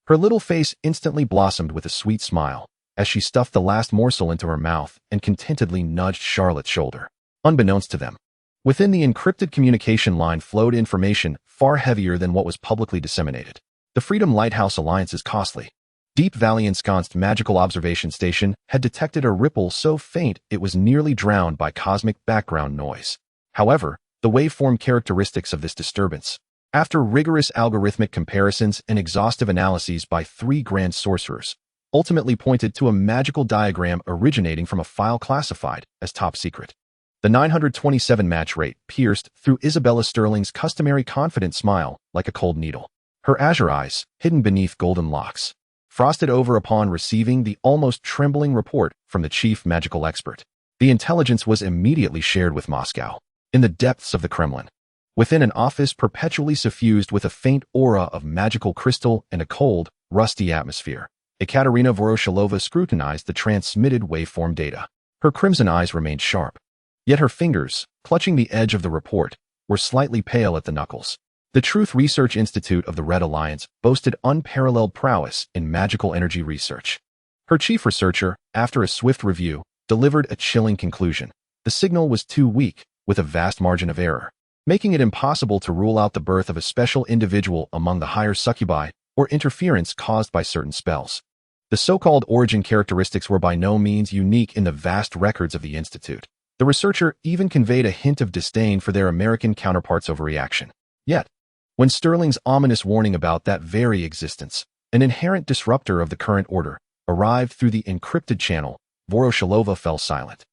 her little face instantly blossomed with a sweet smile as she stuffed the last morsel into her mouth and contentedly nudged Charlotte's shoulder. Unbeknownst to them, within the encrypted communication line flowed information far heavier than what was publicly disseminated. The Freedom Lighthouse Alliance is costly. Deep Valley ensconced magical observation station had detected a ripple so faint it was nearly drowned by cosmic background noise. However, the waveform characteristics of this disturbance, after rigorous algorithmic comparisons and exhaustive analyses by 3 grand sorcerers, ultimately pointed to a magical diagram originating from a file classified as top secret. The 927 match rate pierced through Isabella Sterling's customary confident smile like a cold needle. Her azure eyes, hidden beneath golden locks, frosted over upon receiving the almost trembling report from the chief magical expert. The intelligence was immediately shared with Moscow, in the depths of the Kremlin, within an office perpetually suffused with a faint aura of magical crystal and a cold, rusty atmosphere. Ekaterina Voroshilova scrutinized the transmitted waveform data. Her crimson eyes remained sharp, yet her fingers, clutching the edge of the report, were slightly pale at the knuckles. The Truth Research Institute of the Red Alliance boasted unparalleled prowess in magical energy research. Her chief researcher, after a swift review, delivered a chilling conclusion. The signal was too weak, with a vast margin of error, making it impossible to rule out the birth of a special individual among the higher succubi or interference caused by certain spells. The so-called origin characteristics were by no means unique in the vast records of the Institute. The researcher even conveyed a hint of disdain for their American counterparts' overreaction. Yet, when Sterling's ominous warning about that very existence, an inherent disruptor of the current order, arrived through the encrypted channel, Voroshilova fell silent.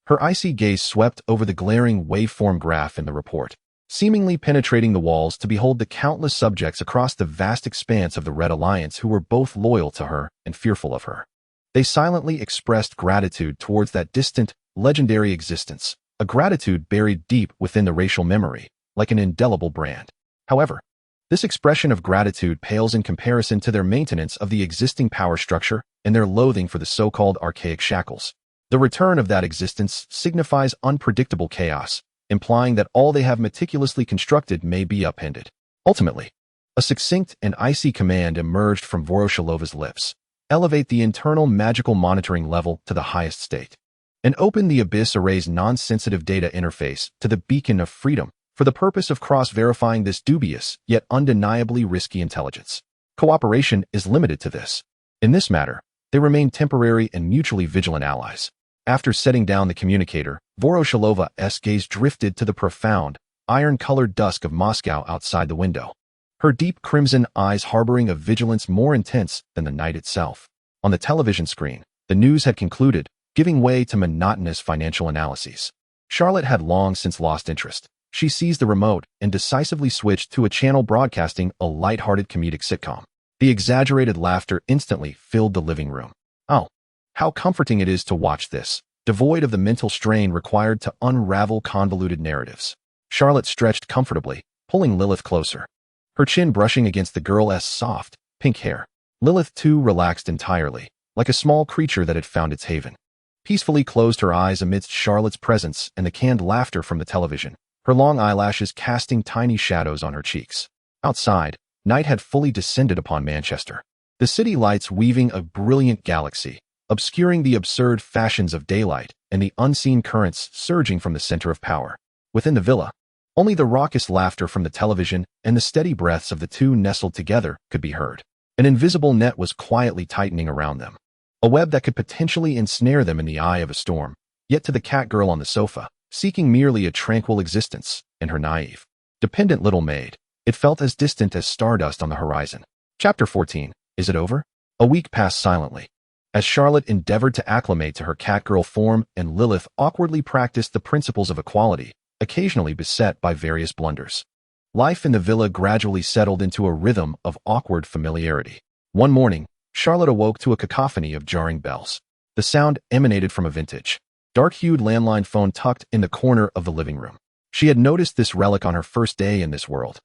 Her icy gaze swept over the glaring waveform graph in the report, seemingly penetrating the walls to behold the countless subjects across the vast expanse of the Red Alliance who were both loyal to her and fearful of her. They silently expressed gratitude towards that distant, legendary existence, a gratitude buried deep within the racial memory, like an indelible brand. However, this expression of gratitude pales in comparison to their maintenance of the existing power structure and their loathing for the so-called archaic shackles. The return of that existence signifies unpredictable chaos, implying that all they have meticulously constructed may be upended. Ultimately, a succinct and icy command emerged from Voroshilova's lips: elevate the internal magical monitoring level to the highest state, and open the Abyss Array's non-sensitive data interface to the Beacon of Freedom for the purpose of cross-verifying this dubious yet undeniably risky intelligence. Cooperation is limited to this. In this matter, they remain temporary and mutually vigilant allies. After setting down the communicator, Voroshilova's gaze drifted to the profound, iron-colored dusk of Moscow outside the window, her deep crimson eyes harboring a vigilance more intense than the night itself. On the television screen, the news had concluded, giving way to monotonous financial analyses. Charlotte had long since lost interest. She seized the remote and decisively switched to a channel broadcasting a light-hearted comedic sitcom. The exaggerated laughter instantly filled the living room. Oh, how comforting it is to watch this, devoid of the mental strain required to unravel convoluted narratives. Charlotte stretched comfortably, pulling Lilyth closer, her chin brushing against the girl's soft, pink hair. Lilyth, too, relaxed entirely, like a small creature that had found its haven. Peacefully closed her eyes amidst Charlotte's presence and the canned laughter from the television, her long eyelashes casting tiny shadows on her cheeks. Outside, night had fully descended upon Manchester, the city lights weaving a brilliant galaxy, obscuring the absurd fashions of daylight and the unseen currents surging from the center of power. Within the villa, only the raucous laughter from the television and the steady breaths of the two nestled together could be heard. An invisible net was quietly tightening around them, a web that could potentially ensnare them in the eye of a storm. Yet to the catgirl on the sofa, seeking merely a tranquil existence in her naive, dependent little maid. It felt as distant as stardust on the horizon. Chapter 14. Is it over? A week passed silently. As Charlotte endeavored to acclimate to her catgirl form and Lilyth awkwardly practiced the principles of equality, occasionally beset by various blunders. Life in the villa gradually settled into a rhythm of awkward familiarity. One morning, Charlotte awoke to a cacophony of jarring bells. The sound emanated from a vintage, dark-hued landline phone tucked in the corner of the living room. She had noticed this relic on her first day in this world,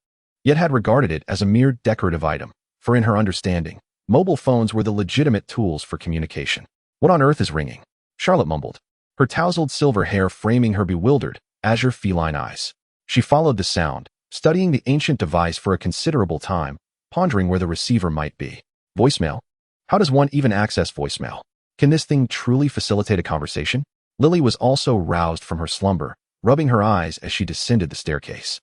yet had regarded it as a mere decorative item, for in her understanding, mobile phones were the legitimate tools for communication. What on earth is ringing? Charlotte mumbled, her tousled silver hair framing her bewildered, azure feline eyes. She followed the sound, studying the ancient device for a considerable time, pondering where the receiver might be. Voicemail? How does one even access voicemail? Can this thing truly facilitate a conversation? Lily was also roused from her slumber, rubbing her eyes as she descended the staircase.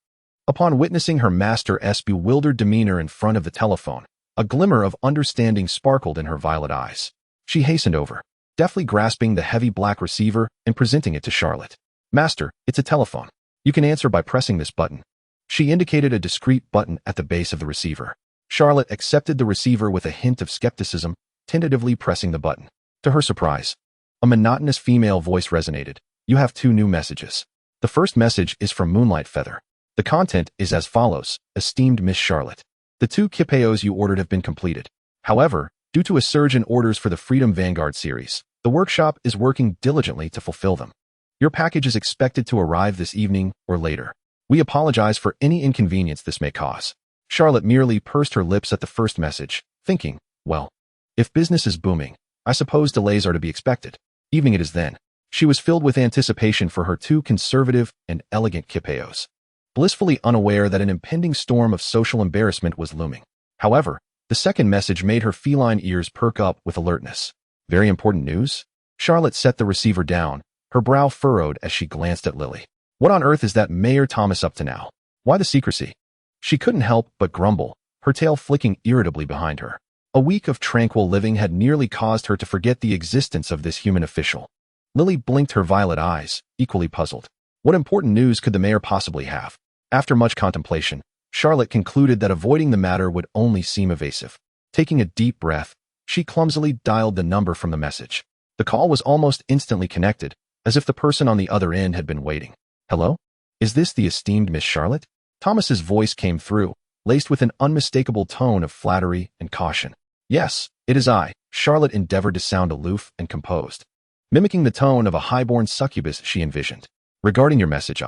Upon witnessing her master's bewildered demeanor in front of the telephone, a glimmer of understanding sparkled in her violet eyes. She hastened over, deftly grasping the heavy black receiver and presenting it to Charlotte. Master, it's a telephone. You can answer by pressing this button. She indicated a discreet button at the base of the receiver. Charlotte accepted the receiver with a hint of skepticism, tentatively pressing the button. To her surprise, a monotonous female voice resonated. You have 2 new messages. The first message is from Moonlight Feather. The content is as follows: Esteemed Miss Charlotte, the 2 kipeos you ordered have been completed. However, due to a surge in orders for the Freedom Vanguard series, the workshop is working diligently to fulfill them. Your package is expected to arrive this evening or later. We apologize for any inconvenience this may cause. Charlotte merely pursed her lips at the first message, thinking, well, if business is booming, I suppose delays are to be expected. Evening it is then. She was filled with anticipation for her 2 conservative and elegant kipeos, blissfully unaware that an impending storm of social embarrassment was looming. However, the second message made her feline ears perk up with alertness. Very important news? Charlotte set the receiver down, her brow furrowed as she glanced at Lily. What on earth is that Mayor Thomas up to now? Why the secrecy? She couldn't help but grumble, her tail flicking irritably behind her. A week of tranquil living had nearly caused her to forget the existence of this human official. Lily blinked her violet eyes, equally puzzled. What important news could the mayor possibly have? After much contemplation, Charlotte concluded that avoiding the matter would only seem evasive. Taking a deep breath, she clumsily dialed the number from the message. The call was almost instantly connected, as if the person on the other end had been waiting. Hello? Is this the esteemed Miss Charlotte? Thomas's voice came through, laced with an unmistakable tone of flattery and caution. Yes, it is I. Charlotte endeavored to sound aloof and composed, mimicking the tone of a highborn succubus she envisioned. Regarding your message,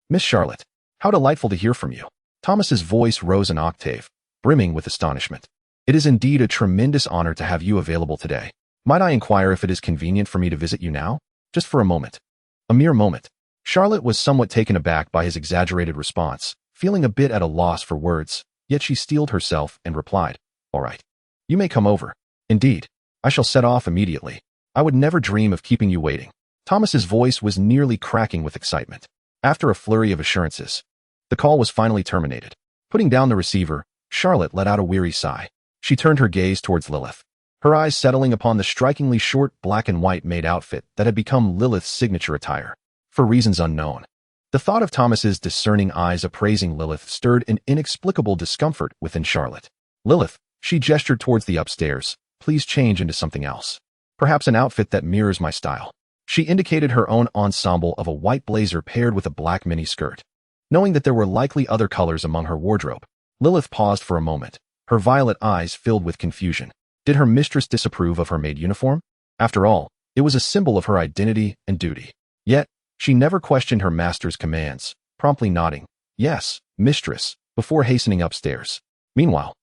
Miss Charlotte, how delightful to hear from you. Thomas's voice rose an octave, brimming with astonishment. It is indeed a tremendous honor to have you available today. Might I inquire if it is convenient for me to visit you now? Just for a moment. A mere moment. Charlotte was somewhat taken aback by his exaggerated response, feeling a bit at a loss for words, yet she steeled herself and replied, All right. You may come over. Indeed, I shall set off immediately. I would never dream of keeping you waiting. Thomas's voice was nearly cracking with excitement. After a flurry of assurances, the call was finally terminated. Putting down the receiver, Charlotte let out a weary sigh. She turned her gaze towards Lilyth, her eyes settling upon the strikingly short black and white maid outfit that had become Lilyth's signature attire. For reasons unknown, the thought of Thomas's discerning eyes appraising Lilyth stirred an inexplicable discomfort within Charlotte. Lilyth, she gestured towards the upstairs, please change into something else. Perhaps an outfit that mirrors my style. She indicated her own ensemble of a white blazer paired with a black mini skirt. Knowing that there were likely other colors among her wardrobe, Lilyth paused for a moment, her violet eyes filled with confusion. Did her mistress disapprove of her maid uniform? After all, it was a symbol of her identity and duty. Yet, she never questioned her master's commands, promptly nodding, yes, mistress, before hastening upstairs. Meanwhile,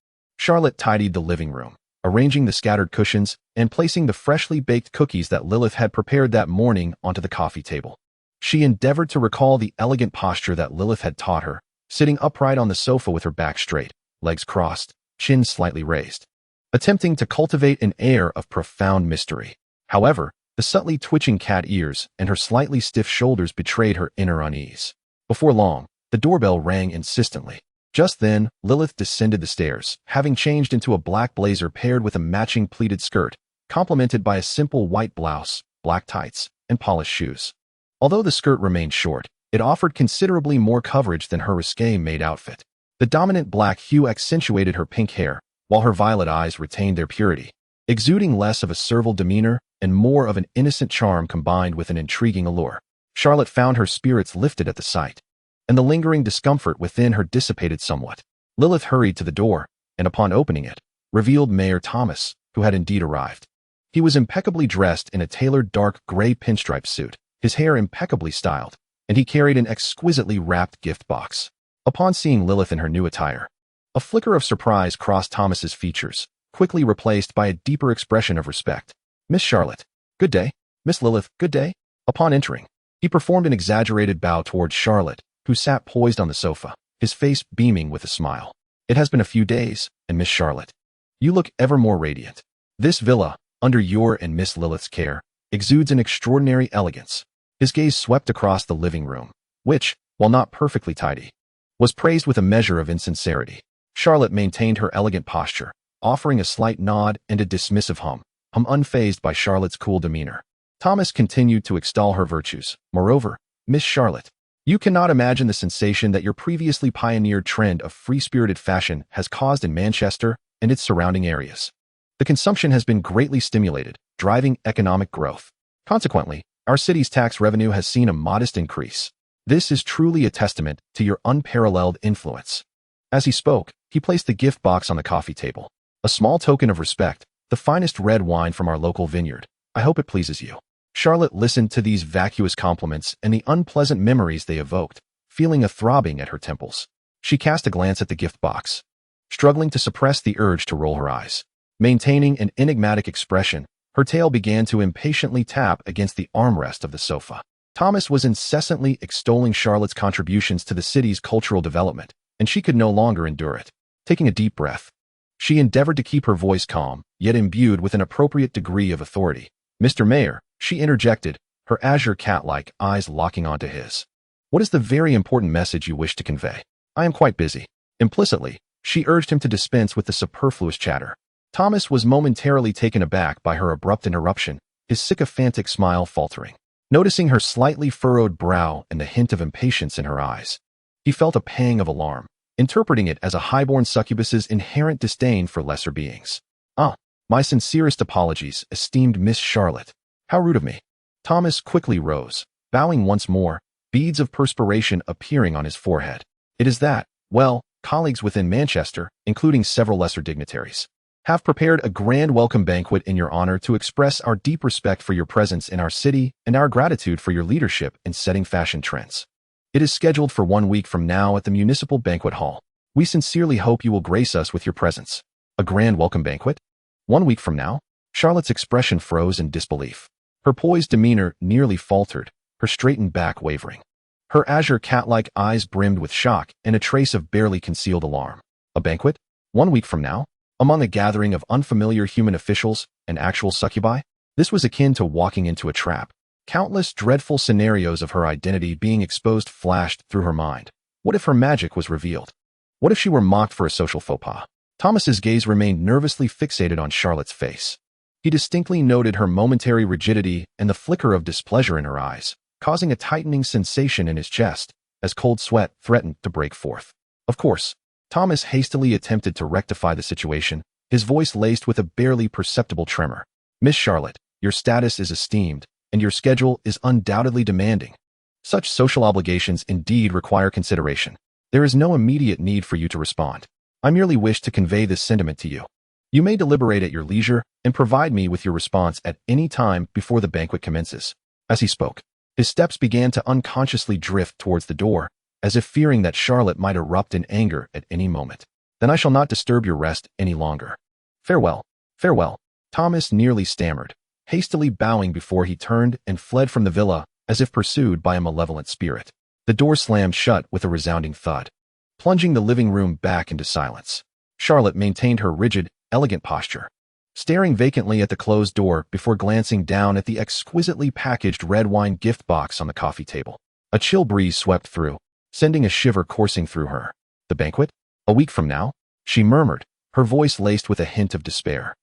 Charlotte tidied the living room, arranging the scattered cushions and placing the freshly baked cookies that Lilyth had prepared that morning onto the coffee table. She endeavored to recall the elegant posture that Lilyth had taught her, sitting upright on the sofa with her back straight, legs crossed, chin slightly raised, attempting to cultivate an air of profound mystery. However, the subtly twitching cat ears and her slightly stiff shoulders betrayed her inner unease. Before long, the doorbell rang insistently. Just then, Lilyth descended the stairs, having changed into a black blazer paired with a matching pleated skirt, complemented by a simple white blouse, black tights, and polished shoes. Although the skirt remained short, it offered considerably more coverage than her risque maid outfit. The dominant black hue accentuated her pink hair, while her violet eyes retained their purity, exuding less of a servile demeanor and more of an innocent charm combined with an intriguing allure. Charlotte found her spirits lifted at the sight, and the lingering discomfort within her dissipated somewhat. Lilyth hurried to the door, and upon opening it, revealed Mayor Thomas, who had indeed arrived. He was impeccably dressed in a tailored dark gray pinstripe suit, his hair impeccably styled, and he carried an exquisitely wrapped gift box. Upon seeing Lilyth in her new attire, a flicker of surprise crossed Thomas's features, quickly replaced by a deeper expression of respect. "Miss Charlotte, good day. Miss Lilyth, good day." Upon entering, he performed an exaggerated bow towards Charlotte, who sat poised on the sofa, his face beaming with a smile. "It has been a few days, and Miss Charlotte, you look ever more radiant. This villa, under your and Miss Lilyth's care, exudes an extraordinary elegance." His gaze swept across the living room, which, while not perfectly tidy, was praised with a measure of insincerity. Charlotte maintained her elegant posture, offering a slight nod and a dismissive hum unfazed by Charlotte's cool demeanor. Thomas continued to extol her virtues. "Moreover, Miss Charlotte, you cannot imagine the sensation that your previously pioneered trend of free-spirited fashion has caused in Manchester and its surrounding areas. The consumption has been greatly stimulated, driving economic growth. Consequently, our city's tax revenue has seen a modest increase. This is truly a testament to your unparalleled influence." As he spoke, he placed the gift box on the coffee table. "A small token of respect, the finest red wine from our local vineyard. I hope it pleases you." Charlotte listened to these vacuous compliments and the unpleasant memories they evoked, feeling a throbbing at her temples. She cast a glance at the gift box, struggling to suppress the urge to roll her eyes. Maintaining an enigmatic expression, her tail began to impatiently tap against the armrest of the sofa. Thomas was incessantly extolling Charlotte's contributions to the city's cultural development, and she could no longer endure it. Taking a deep breath, she endeavored to keep her voice calm, yet imbued with an appropriate degree of authority. "Mr. Mayor," she interjected, her azure cat-like eyes locking onto his. "What is the very important message you wish to convey? I am quite busy." Implicitly, she urged him to dispense with the superfluous chatter. Thomas was momentarily taken aback by her abrupt interruption, his sycophantic smile faltering. Noticing her slightly furrowed brow and the hint of impatience in her eyes, he felt a pang of alarm, interpreting it as a highborn succubus's inherent disdain for lesser beings. "Ah, my sincerest apologies, esteemed Miss Charlotte. How rude of me." Thomas quickly rose, bowing once more, beads of perspiration appearing on his forehead. "It is that, well, colleagues within Manchester, including several lesser dignitaries, have prepared a grand welcome banquet in your honor to express our deep respect for your presence in our city and our gratitude for your leadership in setting fashion trends. It is scheduled for 1 week from now at the Municipal Banquet Hall. We sincerely hope you will grace us with your presence." "A grand welcome banquet? 1 week from now?" Charlotte's expression froze in disbelief. Her poised demeanor nearly faltered, her straightened back wavering. Her azure cat-like eyes brimmed with shock and a trace of barely concealed alarm. "A banquet? 1 week from now? Among a gathering of unfamiliar human officials and actual succubi?" This was akin to walking into a trap. Countless dreadful scenarios of her identity being exposed flashed through her mind. What if her magic was revealed? What if she were mocked for a social faux pas? Thomas's gaze remained nervously fixated on Charlotte's face. He distinctly noted her momentary rigidity and the flicker of displeasure in her eyes, causing a tightening sensation in his chest as cold sweat threatened to break forth. Of course, Thomas hastily attempted to rectify the situation, his voice laced with a barely perceptible tremor. "Miss Charlotte, your status is esteemed, and your schedule is undoubtedly demanding. Such social obligations indeed require consideration. There is no immediate need for you to respond. I merely wish to convey this sentiment to you. You may deliberate at your leisure and provide me with your response at any time before the banquet commences." As he spoke, his steps began to unconsciously drift towards the door, as if fearing that Charlotte might erupt in anger at any moment. "Then I shall not disturb your rest any longer. Farewell, farewell," Thomas nearly stammered, hastily bowing before he turned and fled from the villa as if pursued by a malevolent spirit. The door slammed shut with a resounding thud, plunging the living room back into silence. Charlotte maintained her rigid, elegant posture, staring vacantly at the closed door before glancing down at the exquisitely packaged red wine gift box on the coffee table. A chill breeze swept through, sending a shiver coursing through her. "The banquet? A week from now?" she murmured, her voice laced with a hint of despair.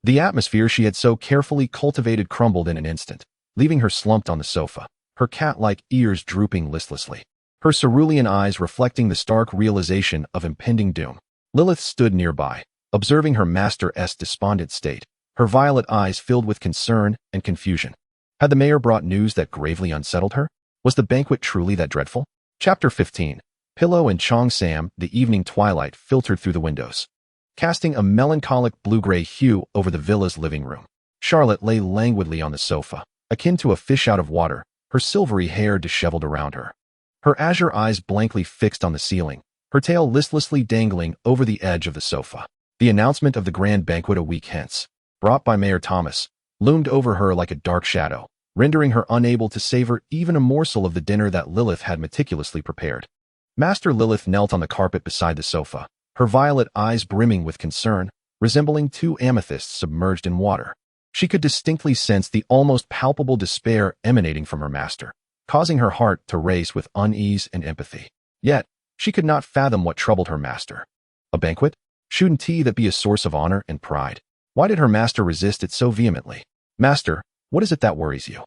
The atmosphere she had so carefully cultivated crumbled in an instant, leaving her slumped on the sofa, her cat-like ears drooping listlessly, her cerulean eyes reflecting the stark realization of impending doom. Lilyth stood nearby, observing her master's despondent state, her violet eyes filled with concern and confusion. Had the mayor brought news that gravely unsettled her? Was the banquet truly that dreadful? Chapter 15. Pillow and Chong Sam. The evening twilight filtered through the windows, casting a melancholic blue-gray hue over the villa's living room. Charlotte lay languidly on the sofa, akin to a fish out of water, her silvery hair disheveled around her. Her azure eyes blankly fixed on the ceiling, her tail listlessly dangling over the edge of the sofa. The announcement of the grand banquet a week hence, brought by Mayor Thomas, loomed over her like a dark shadow, rendering her unable to savor even a morsel of the dinner that Lilyth had meticulously prepared. Master Lilyth knelt on the carpet beside the sofa, her violet eyes brimming with concern, resembling two amethysts submerged in water. She could distinctly sense the almost palpable despair emanating from her master, causing her heart to race with unease and empathy. Yet, she could not fathom what troubled her master. A banquet? Shouldn't that be a source of honor and pride? Why did her master resist it so vehemently? Master, what is it that worries you?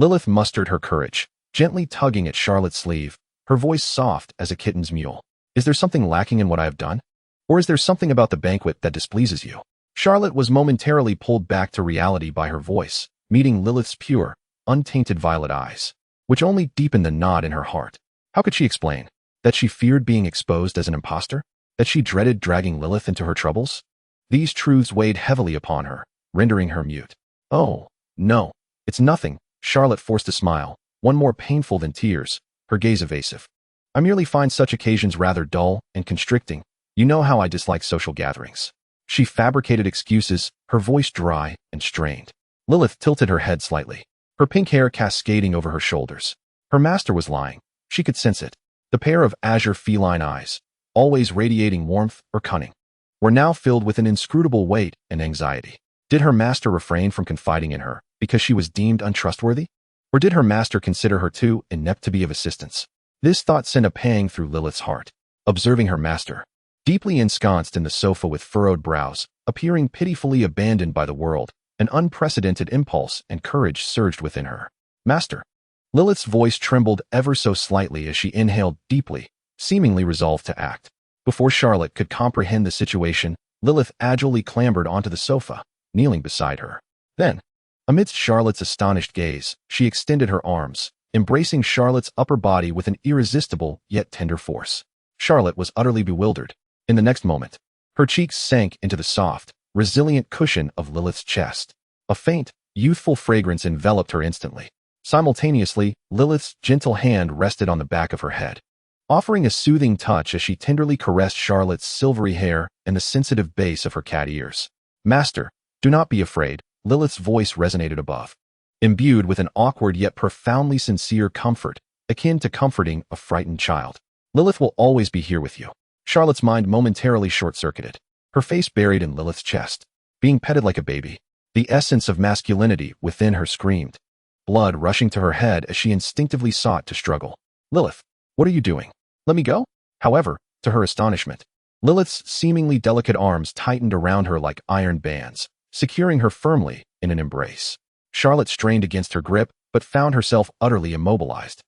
Lilyth mustered her courage, gently tugging at Charlotte's sleeve, her voice soft as a kitten's mewl. Is there something lacking in what I have done? Or is there something about the banquet that displeases you? Charlotte was momentarily pulled back to reality by her voice, meeting Lilyth's pure, untainted violet eyes, which only deepened the knot in her heart. How could she explain? That she feared being exposed as an imposter? That she dreaded dragging Lilyth into her troubles? These truths weighed heavily upon her, rendering her mute. Oh, no, it's nothing. Charlotte forced a smile, one more painful than tears, her gaze evasive. I merely find such occasions rather dull and constricting. You know how I dislike social gatherings. She fabricated excuses, her voice dry and strained. Lilyth tilted her head slightly, her pink hair cascading over her shoulders. Her master was lying. She could sense it. The pair of azure feline eyes, always radiating warmth or cunning, were now filled with an inscrutable weight and anxiety. Did her master refrain from confiding in her because she was deemed untrustworthy? Or did her master consider her too inept to be of assistance? This thought sent a pang through Lilyth's heart. Observing her master, deeply ensconced in the sofa with furrowed brows, appearing pitifully abandoned by the world, an unprecedented impulse and courage surged within her. Master. Lilyth's voice trembled ever so slightly as she inhaled deeply, seemingly resolved to act. Before Charlotte could comprehend the situation, Lilyth agilely clambered onto the sofa, kneeling beside her. Then, amidst Charlotte's astonished gaze, she extended her arms, embracing Charlotte's upper body with an irresistible yet tender force. Charlotte was utterly bewildered. In the next moment, her cheeks sank into the soft, resilient cushion of Lilyth's chest. A faint, youthful fragrance enveloped her instantly. Simultaneously, Lilyth's gentle hand rested on the back of her head, offering a soothing touch as she tenderly caressed Charlotte's silvery hair and the sensitive base of her cat ears. Master, do not be afraid, Lilyth's voice resonated above, imbued with an awkward yet profoundly sincere comfort, akin to comforting a frightened child. Lilyth will always be here with you. Charlotte's mind momentarily short-circuited, her face buried in Lilyth's chest, being petted like a baby. The essence of masculinity within her screamed, blood rushing to her head as she instinctively sought to struggle. Lilyth, what are you doing? Let me go? However, to her astonishment, Lilyth's seemingly delicate arms tightened around her like iron bands, securing her firmly in an embrace. Charlotte strained against her grip, but found herself utterly immobilized.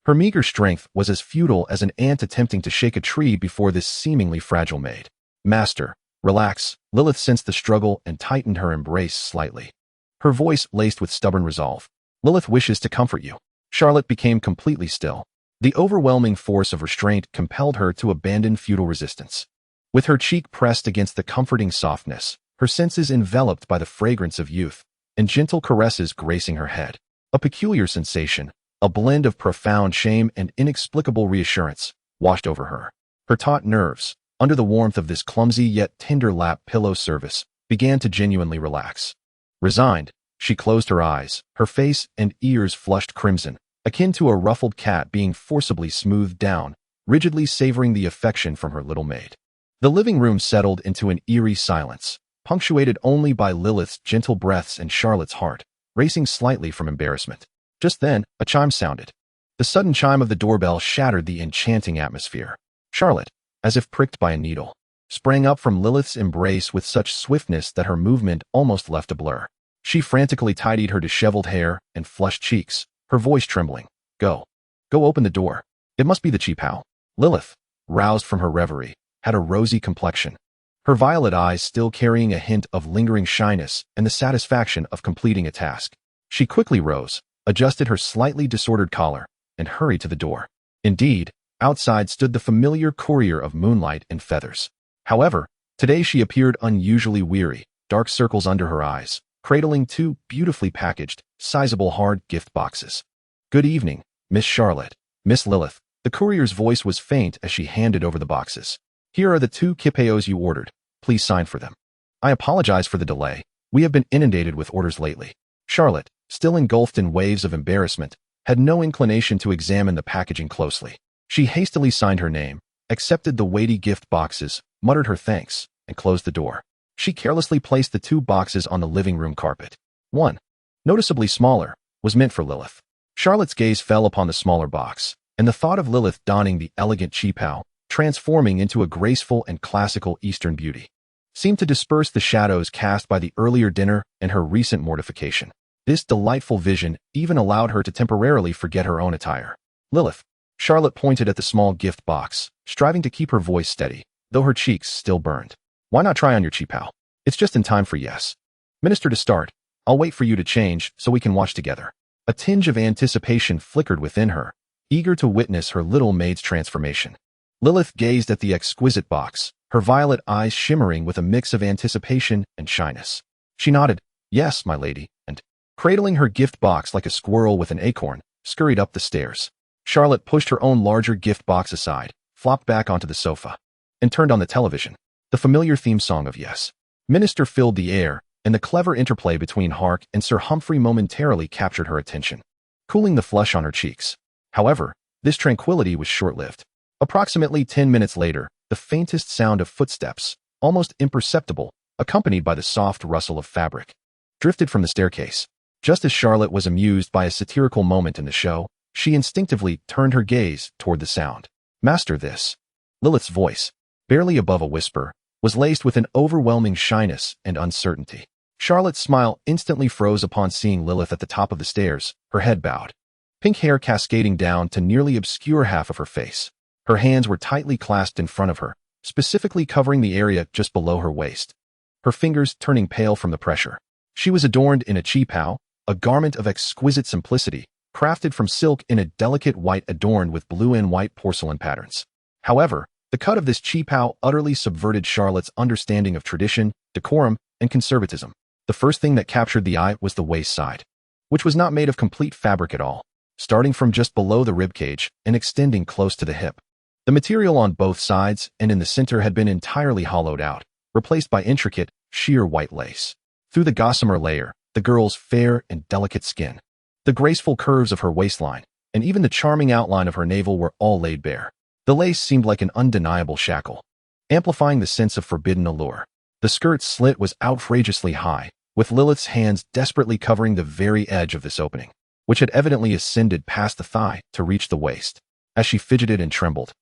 Her meager strength was as futile as an ant attempting to shake a tree before this seemingly fragile maid. Master, relax. Lilyth sensed the struggle and tightened her embrace slightly, her voice laced with stubborn resolve. Lilyth wishes to comfort you. Charlotte became completely still. The overwhelming force of restraint compelled her to abandon futile resistance. With her cheek pressed against the comforting softness, her senses enveloped by the fragrance of youth, and gentle caresses gracing her head, a peculiar sensation, a blend of profound shame and inexplicable reassurance, washed over her. Her taut nerves, under the warmth of this clumsy yet tender lap pillow service, began to genuinely relax. Resigned, she closed her eyes, her face and ears flushed crimson, akin to a ruffled cat being forcibly smoothed down, rigidly savoring the affection from her little maid. The living room settled into an eerie silence, punctuated only by Lilyth's gentle breaths and Charlotte's heart, racing slightly from embarrassment. Just then, a chime sounded. The sudden chime of the doorbell shattered the enchanting atmosphere. Charlotte, as if pricked by a needle, sprang up from Lilyth's embrace with such swiftness that her movement almost left a blur. She frantically tidied her disheveled hair and flushed cheeks, her voice trembling. Go. Go open the door. It must be the cheap owl. Lilyth, roused from her reverie, had a rosy complexion, her violet eyes still carrying a hint of lingering shyness and the satisfaction of completing a task. She quickly rose, adjusted her slightly disordered collar, and hurried to the door. Indeed, outside stood the familiar courier of moonlight and feathers. However, today she appeared unusually weary, dark circles under her eyes, cradling two beautifully packaged, sizable hard gift boxes. "Good evening, Miss Charlotte, Miss Lilyth." The courier's voice was faint as she handed over the boxes. "Here are the 2 kipeos you ordered. Please sign for them." "I apologize for the delay. We have been inundated with orders lately." Charlotte, still engulfed in waves of embarrassment, had no inclination to examine the packaging closely. She hastily signed her name, accepted the weighty gift boxes, muttered her thanks, and closed the door. She carelessly placed the 2 boxes on the living room carpet. One, noticeably smaller, was meant for Lilyth. Charlotte's gaze fell upon the smaller box, and the thought of Lilyth donning the elegant cheapao, transforming into a graceful and classical Eastern beauty, seemed to disperse the shadows cast by the earlier dinner and her recent mortification. This delightful vision even allowed her to temporarily forget her own attire. "Lilyth." Charlotte pointed at the small gift box, striving to keep her voice steady, though her cheeks still burned. "Why not try on your cheapao? It's just in time for yes. Minister to start. I'll wait for you to change so we can watch together." A tinge of anticipation flickered within her, eager to witness her little maid's transformation. Lilyth gazed at the exquisite box, her violet eyes shimmering with a mix of anticipation and shyness. She nodded, "Yes, my lady," and, cradling her gift box like a squirrel with an acorn, scurried up the stairs. Charlotte pushed her own larger gift box aside, flopped back onto the sofa, and turned on the television. The familiar theme song of Yes, Minister filled the air, and the clever interplay between Hark and Sir Humphrey momentarily captured her attention, cooling the flush on her cheeks. However, this tranquility was short-lived. Approximately 10 minutes later, the faintest sound of footsteps, almost imperceptible, accompanied by the soft rustle of fabric, drifted from the staircase. Just as Charlotte was amused by a satirical moment in the show, she instinctively turned her gaze toward the sound. "Master this." Lilyth's voice, barely above a whisper, was laced with an overwhelming shyness and uncertainty. Charlotte's smile instantly froze upon seeing Lilyth at the top of the stairs, her head bowed, pink hair cascading down to nearly obscure half of her face. Her hands were tightly clasped in front of her, specifically covering the area just below her waist, her fingers turning pale from the pressure. She was adorned in a cheapao, a garment of exquisite simplicity, crafted from silk in a delicate white adorned with blue and white porcelain patterns. However, the cut of this cheapao utterly subverted Charlotte's understanding of tradition, decorum, and conservatism. The first thing that captured the eye was the waist side, which was not made of complete fabric at all, starting from just below the ribcage and extending close to the hip. The material on both sides and in the center had been entirely hollowed out, replaced by intricate, sheer white lace. Through the gossamer layer, the girl's fair and delicate skin, the graceful curves of her waistline, and even the charming outline of her navel were all laid bare. The lace seemed like an undeniable shackle, amplifying the sense of forbidden allure. The skirt's slit was outrageously high, with Lilyth's hands desperately covering the very edge of this opening, which had evidently ascended past the thigh to reach the waist. As she fidgeted and trembled,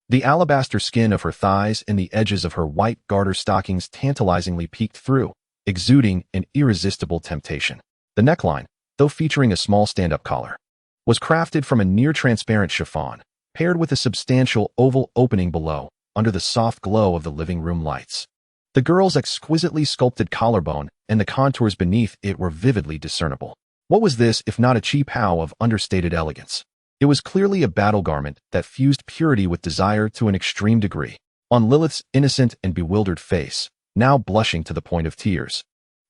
the alabaster skin of her thighs and the edges of her white garter stockings tantalizingly peeked through, exuding an irresistible temptation. The neckline, though featuring a small stand-up collar, was crafted from a near-transparent chiffon, paired with a substantial oval opening below, under the soft glow of the living room lights. The girl's exquisitely sculpted collarbone and the contours beneath it were vividly discernible. What was this if not a cheapao of understated elegance? It was clearly a battle garment that fused purity with desire to an extreme degree. On Lilyth's innocent and bewildered face, now blushing to the point of tears,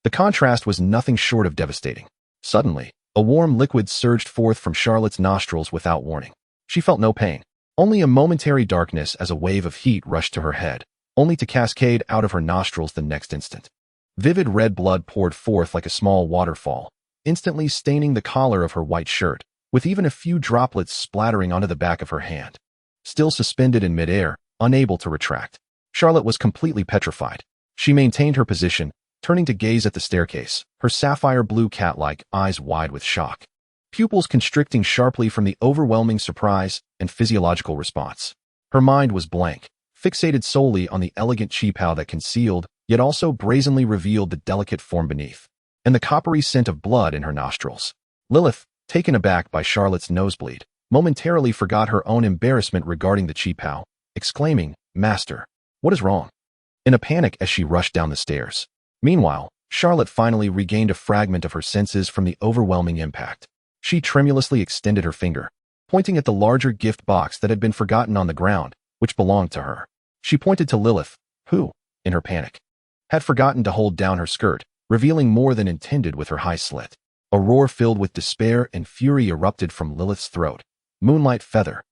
the contrast was nothing short of devastating. Suddenly, a warm liquid surged forth from Charlotte's nostrils without warning. She felt no pain, only a momentary darkness as a wave of heat rushed to her head, only to cascade out of her nostrils the next instant. Vivid red blood poured forth like a small waterfall, instantly staining the collar of her white shirt, with even a few droplets splattering onto the back of her hand. Still suspended in midair, unable to retract, Charlotte was completely petrified. She maintained her position, turning to gaze at the staircase, her sapphire blue cat-like eyes wide with shock, pupils constricting sharply from the overwhelming surprise and physiological response. Her mind was blank, fixated solely on the elegant cheapao that concealed, yet also brazenly revealed the delicate form beneath, and the coppery scent of blood in her nostrils. Lilyth, taken aback by Charlotte's nosebleed, momentarily forgot her own embarrassment regarding the qipao, exclaiming, "Master, what is wrong?" in a panic as she rushed down the stairs. Meanwhile, Charlotte finally regained a fragment of her senses from the overwhelming impact. She tremulously extended her finger, pointing at the larger gift box that had been forgotten on the ground, which belonged to her. She pointed to Lilyth, who, in her panic, had forgotten to hold down her skirt, revealing more than intended with her high slit. A roar filled with despair and fury erupted from Lilyth's throat. Moonlight Feather.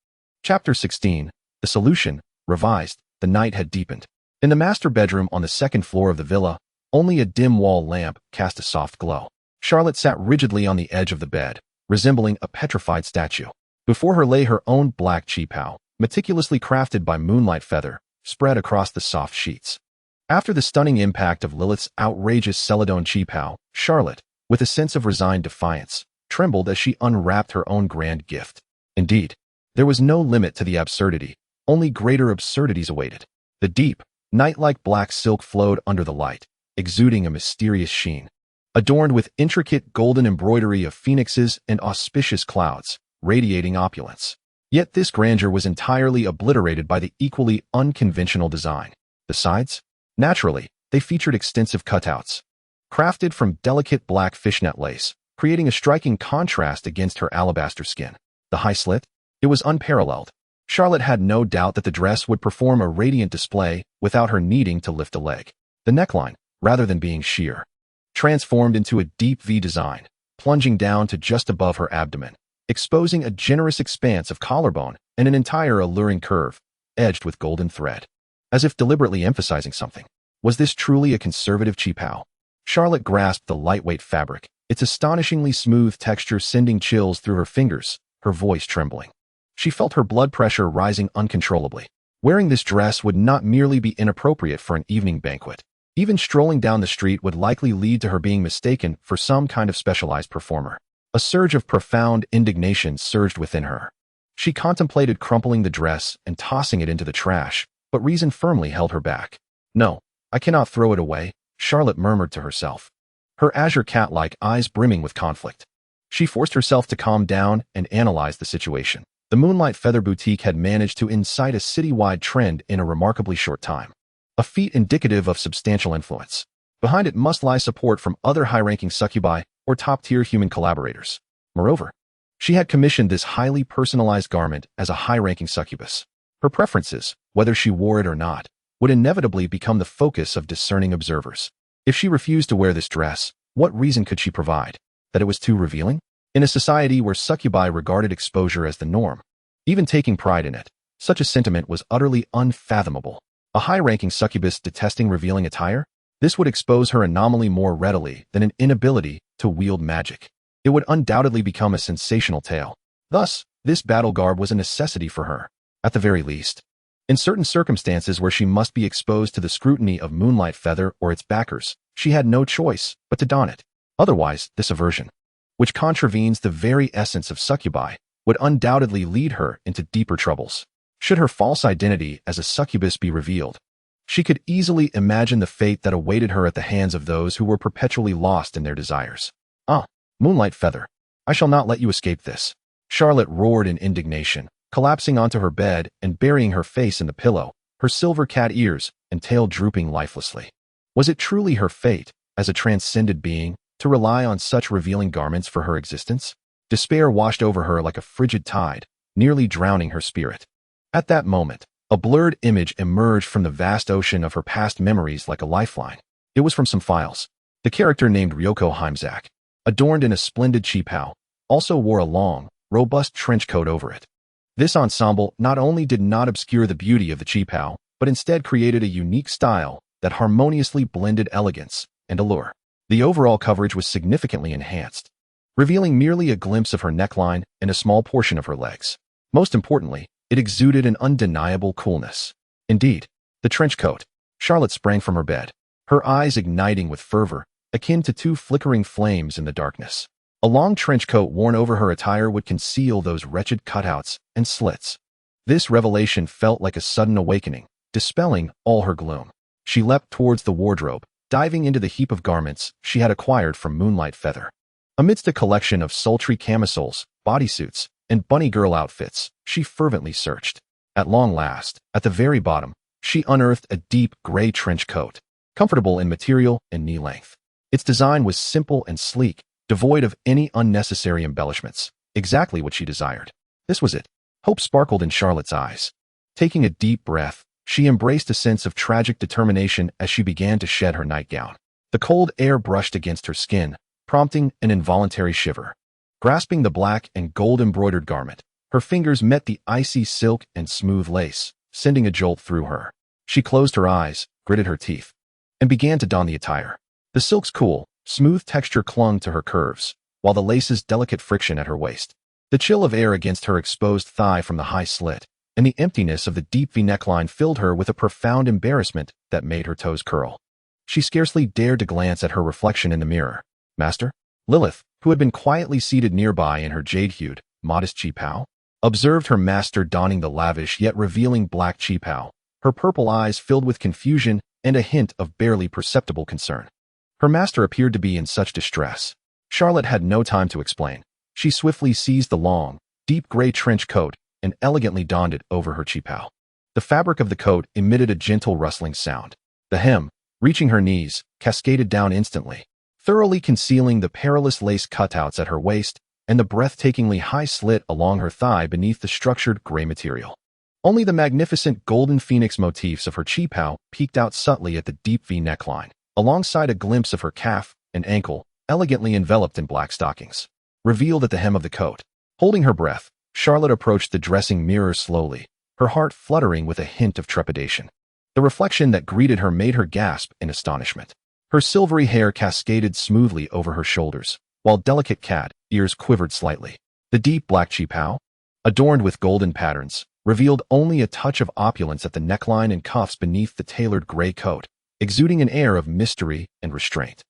Chapter 16. The Solution. Revised. The night had deepened. In the master bedroom on the second floor of the villa, only a dim wall lamp cast a soft glow. Charlotte sat rigidly on the edge of the bed, resembling a petrified statue. Before her lay her own black qipao, meticulously crafted by Moonlight Feather, spread across the soft sheets. After the stunning impact of Lilyth's outrageous Celadon qipao, Charlotte, with a sense of resigned defiance, trembled as she unwrapped her own grand gift. Indeed, there was no limit to the absurdity, only greater absurdities awaited. The deep, night-like black silk flowed under the light, exuding a mysterious sheen. Adorned with intricate golden embroidery of phoenixes and auspicious clouds, radiating opulence. Yet this grandeur was entirely obliterated by the equally unconventional design. The sides? Naturally, they featured extensive cutouts, crafted from delicate black fishnet lace, creating a striking contrast against her alabaster skin. The high slit? It was unparalleled. Charlotte had no doubt that the dress would perform a radiant display without her needing to lift a leg. The neckline, rather than being sheer, transformed into a deep V design, plunging down to just above her abdomen, exposing a generous expanse of collarbone and an entire alluring curve, edged with golden thread. As if deliberately emphasizing something. Was this truly a conservative qipao? Charlotte grasped the lightweight fabric, its astonishingly smooth texture sending chills through her fingers, her voice trembling. She felt her blood pressure rising uncontrollably. Wearing this dress would not merely be inappropriate for an evening banquet. Even strolling down the street would likely lead to her being mistaken for some kind of specialized performer. A surge of profound indignation surged within her. She contemplated crumpling the dress and tossing it into the trash, but reason firmly held her back. "No, I cannot throw it away," Charlotte murmured to herself, her azure cat-like eyes brimming with conflict. She forced herself to calm down and analyze the situation. The Moonlight Feather Boutique had managed to incite a citywide trend in a remarkably short time. A feat indicative of substantial influence. Behind it must lie support from other high-ranking succubi or top-tier human collaborators. Moreover, she had commissioned this highly personalized garment as a high-ranking succubus. Her preferences, whether she wore it or not, would inevitably become the focus of discerning observers. If she refused to wear this dress, what reason could she provide? That it was too revealing? In a society where succubi regarded exposure as the norm, even taking pride in it, such a sentiment was utterly unfathomable. A high-ranking succubus detesting revealing attire? This would expose her anomaly more readily than an inability to wield magic. It would undoubtedly become a sensational tale. Thus, this battle garb was a necessity for her, at the very least. In certain circumstances where she must be exposed to the scrutiny of Moonlight Feather or its backers, she had no choice but to don it. Otherwise, this aversion, which contravenes the very essence of succubi, would undoubtedly lead her into deeper troubles. Should her false identity as a succubus be revealed, she could easily imagine the fate that awaited her at the hands of those who were perpetually lost in their desires. "Ah, Moonlight Feather, I shall not let you escape this." Charlotte roared in indignation, collapsing onto her bed and burying her face in the pillow, her silver cat ears and tail drooping lifelessly. Was it truly her fate, as a transcended being, to rely on such revealing garments for her existence? Despair washed over her like a frigid tide, nearly drowning her spirit. At that moment, a blurred image emerged from the vast ocean of her past memories like a lifeline. It was from some files. The character named Ryoko Heimzak, adorned in a splendid qipao, also wore a long, robust trench coat over it. This ensemble not only did not obscure the beauty of the qipao, but instead created a unique style that harmoniously blended elegance and allure. The overall coverage was significantly enhanced, revealing merely a glimpse of her neckline and a small portion of her legs. Most importantly, it exuded an undeniable coolness. Indeed, the trench coat. Charlotte sprang from her bed, her eyes igniting with fervor, akin to two flickering flames in the darkness. A long trench coat worn over her attire would conceal those wretched cutouts and slits. This revelation felt like a sudden awakening, dispelling all her gloom. She leapt towards the wardrobe, diving into the heap of garments she had acquired from Moonlight Feather. Amidst a collection of sultry camisoles, bodysuits, and bunny girl outfits, she fervently searched. At long last, at the very bottom, she unearthed a deep gray trench coat, comfortable in material and knee length. Its design was simple and sleek, devoid of any unnecessary embellishments, exactly what she desired. This was it. Hope sparkled in Charlotte's eyes. Taking a deep breath, she embraced a sense of tragic determination as she began to shed her nightgown. The cold air brushed against her skin, prompting an involuntary shiver. Grasping the black and gold-embroidered garment, her fingers met the icy silk and smooth lace, sending a jolt through her. She closed her eyes, gritted her teeth, and began to don the attire. The silk's cool, smooth texture clung to her curves, while the lace's delicate friction at her waist. The chill of air against her exposed thigh from the high slit, and the emptiness of the deep V neckline filled her with a profound embarrassment that made her toes curl. She scarcely dared to glance at her reflection in the mirror. Master? Lilyth, who had been quietly seated nearby in her jade-hued, modest cheapao, observed her master donning the lavish yet revealing black cheapao, her purple eyes filled with confusion and a hint of barely perceptible concern. Her master appeared to be in such distress. Charlotte had no time to explain. She swiftly seized the long, deep gray trench coat and elegantly donned it over her cheapao. The fabric of the coat emitted a gentle rustling sound. The hem, reaching her knees, cascaded down instantly, thoroughly concealing the perilous lace cutouts at her waist and the breathtakingly high slit along her thigh beneath the structured gray material. Only the magnificent golden phoenix motifs of her cheapao peeked out subtly at the deep V neckline, alongside a glimpse of her calf and ankle, elegantly enveloped in black stockings, revealed at the hem of the coat. Holding her breath, Charlotte approached the dressing mirror slowly, her heart fluttering with a hint of trepidation. The reflection that greeted her made her gasp in astonishment. Her silvery hair cascaded smoothly over her shoulders, while delicate cat ears quivered slightly. The deep black cheapao, adorned with golden patterns, revealed only a touch of opulence at the neckline and cuffs beneath the tailored gray coat, exuding an air of mystery and restraint.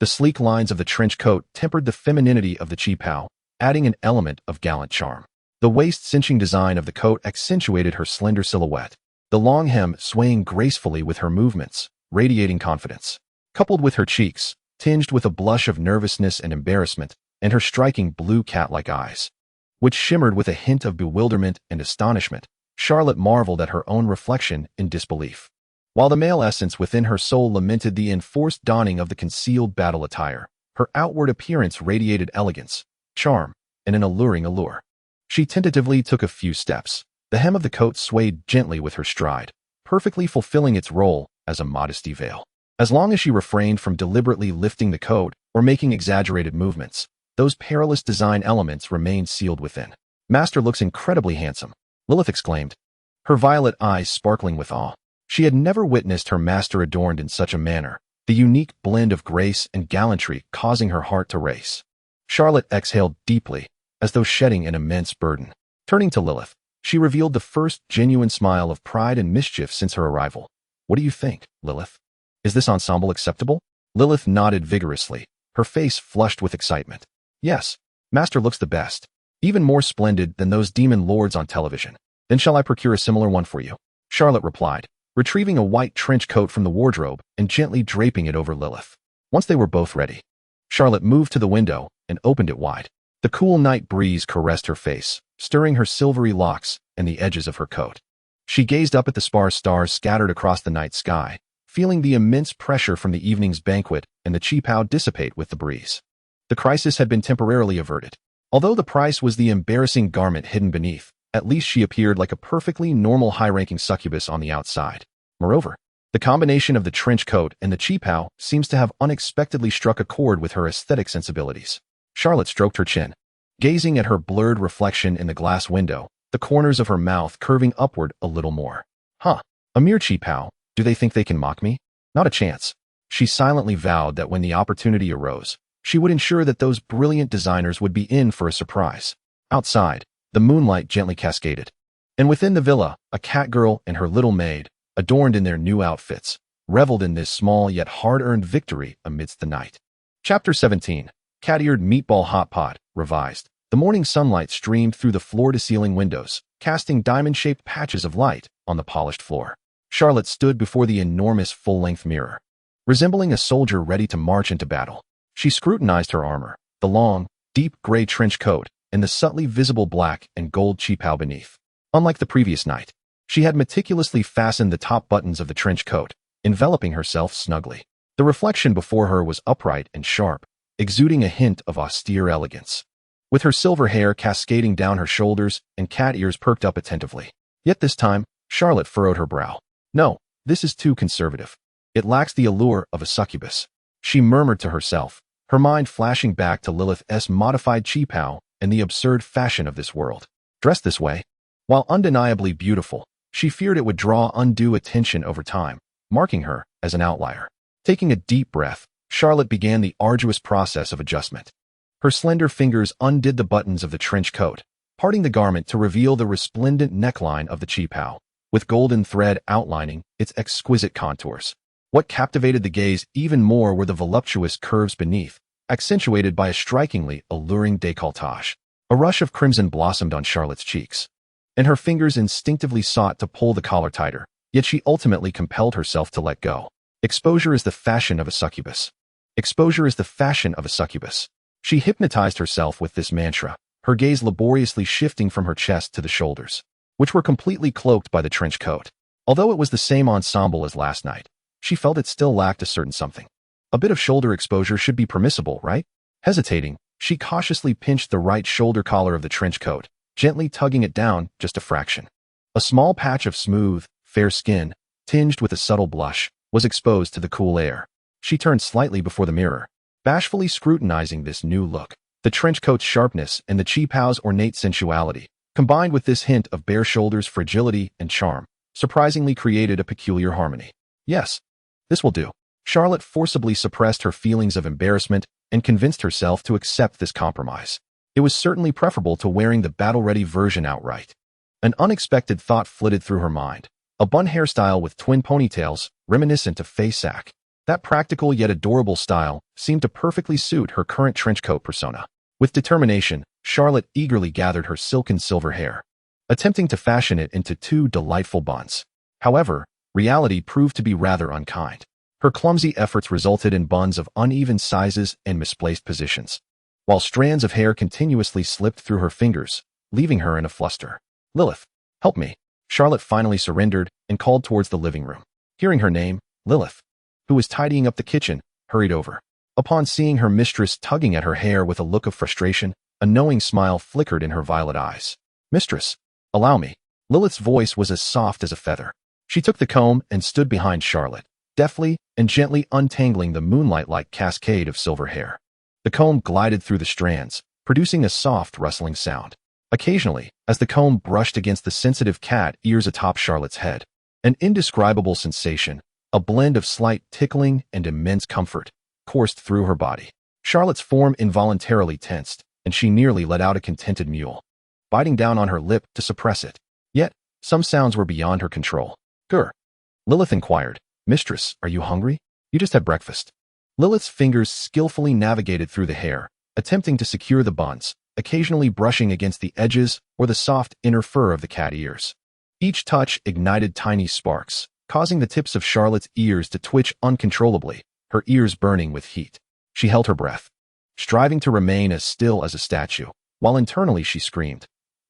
The sleek lines of the trench coat tempered the femininity of the cheapao, adding an element of gallant charm. The waist-cinching design of the coat accentuated her slender silhouette, the long hem swaying gracefully with her movements, radiating confidence. Coupled with her cheeks, tinged with a blush of nervousness and embarrassment, and her striking blue cat-like eyes, which shimmered with a hint of bewilderment and astonishment, Charlotte marveled at her own reflection in disbelief. While the male essence within her soul lamented the enforced donning of the concealed battle attire, her outward appearance radiated elegance, charm, and an alluring allure. She tentatively took a few steps. The hem of the coat swayed gently with her stride, perfectly fulfilling its role as a modesty veil. As long as she refrained from deliberately lifting the coat or making exaggerated movements, those perilous design elements remained sealed within. Master looks incredibly handsome, Lilyth exclaimed, her violet eyes sparkling with awe. She had never witnessed her master adorned in such a manner, the unique blend of grace and gallantry causing her heart to race. Charlotte exhaled deeply, as though shedding an immense burden. Turning to Lilyth, she revealed the first genuine smile of pride and mischief since her arrival. What do you think, Lilyth? Is this ensemble acceptable? Lilyth nodded vigorously, her face flushed with excitement. Yes, Master looks the best, even more splendid than those demon lords on television. Then shall I procure a similar one for you? Charlotte replied, retrieving a white trench coat from the wardrobe and gently draping it over Lilyth. Once they were both ready, Charlotte moved to the window and opened it wide. The cool night breeze caressed her face, stirring her silvery locks and the edges of her coat. She gazed up at the sparse stars scattered across the night sky, feeling the immense pressure from the evening's banquet and the cheapao dissipate with the breeze. The crisis had been temporarily averted. Although the price was the embarrassing garment hidden beneath, at least she appeared like a perfectly normal high-ranking succubus on the outside. Moreover, the combination of the trench coat and the cheapao seems to have unexpectedly struck a chord with her aesthetic sensibilities. Charlotte stroked her chin, gazing at her blurred reflection in the glass window, the corners of her mouth curving upward a little more. Huh, a mere cheapao. Do they think they can mock me? Not a chance. She silently vowed that when the opportunity arose, she would ensure that those brilliant designers would be in for a surprise. Outside, the moonlight gently cascaded, and within the villa, a catgirl and her little maid, adorned in their new outfits, reveled in this small yet hard-earned victory amidst the night. Chapter 17. Cat-eared meatball hot pot, revised. The morning sunlight streamed through the floor-to-ceiling windows, casting diamond-shaped patches of light on the polished floor. Charlotte stood before the enormous full-length mirror, resembling a soldier ready to march into battle. She scrutinized her armor, the long, deep gray trench coat, and the subtly visible black and gold qipao beneath. Unlike the previous night, she had meticulously fastened the top buttons of the trench coat, enveloping herself snugly. The reflection before her was upright and sharp, exuding a hint of austere elegance. With her silver hair cascading down her shoulders and cat ears perked up attentively. Yet this time, Charlotte furrowed her brow. No, this is too conservative. It lacks the allure of a succubus. She murmured to herself, her mind flashing back to Lilyth's modified qipao and the absurd fashion of this world. Dressed this way, while undeniably beautiful, she feared it would draw undue attention over time, marking her as an outlier. Taking a deep breath, Charlotte began the arduous process of adjustment. Her slender fingers undid the buttons of the trench coat, parting the garment to reveal the resplendent neckline of the qipao, with golden thread outlining its exquisite contours. What captivated the gaze even more were the voluptuous curves beneath, accentuated by a strikingly alluring décolletage. A rush of crimson blossomed on Charlotte's cheeks, and her fingers instinctively sought to pull the collar tighter, yet she ultimately compelled herself to let go. Exposure is the fashion of a succubus. Exposure is the fashion of a succubus. She hypnotized herself with this mantra, her gaze laboriously shifting from her chest to the shoulders, which were completely cloaked by the trench coat. Although it was the same ensemble as last night, she felt it still lacked a certain something. A bit of shoulder exposure should be permissible, right? Hesitating, she cautiously pinched the right shoulder collar of the trench coat, gently tugging it down just a fraction. A small patch of smooth, fair skin, tinged with a subtle blush, was exposed to the cool air. She turned slightly before the mirror, bashfully scrutinizing this new look. The trench coat's sharpness and the qipao's ornate sensuality, combined with this hint of bare shoulders' fragility and charm, surprisingly created a peculiar harmony. Yes, this will do. Charlotte forcibly suppressed her feelings of embarrassment and convinced herself to accept this compromise. It was certainly preferable to wearing the battle-ready version outright. An unexpected thought flitted through her mind. A bun hairstyle with twin ponytails, reminiscent of Fay Sack. That practical yet adorable style seemed to perfectly suit her current trench coat persona. With determination, Charlotte eagerly gathered her silken silver hair, attempting to fashion it into two delightful buns. However, reality proved to be rather unkind. Her clumsy efforts resulted in buns of uneven sizes and misplaced positions, while strands of hair continuously slipped through her fingers, leaving her in a fluster. Lilyth, help me. Charlotte finally surrendered and called towards the living room. Hearing her name, Lilyth, who was tidying up the kitchen, hurried over. Upon seeing her mistress tugging at her hair with a look of frustration, a knowing smile flickered in her violet eyes. Mistress, allow me. Lilyth's voice was as soft as a feather. She took the comb and stood behind Charlotte, deftly and gently untangling the moonlight-like cascade of silver hair. The comb glided through the strands, producing a soft rustling sound. Occasionally, as the comb brushed against the sensitive cat ears atop Charlotte's head, an indescribable sensation, a blend of slight tickling and immense comfort, coursed through her body. Charlotte's form involuntarily tensed, and she nearly let out a contented mewl, biting down on her lip to suppress it. Yet, some sounds were beyond her control. Grr. Lilyth inquired, Mistress, are you hungry? You just had breakfast. Lilyth's fingers skillfully navigated through the hair, attempting to secure the buns, occasionally brushing against the edges or the soft inner fur of the cat ears. Each touch ignited tiny sparks, causing the tips of Charlotte's ears to twitch uncontrollably, her ears burning with heat. She held her breath, striving to remain as still as a statue, while internally she screamed,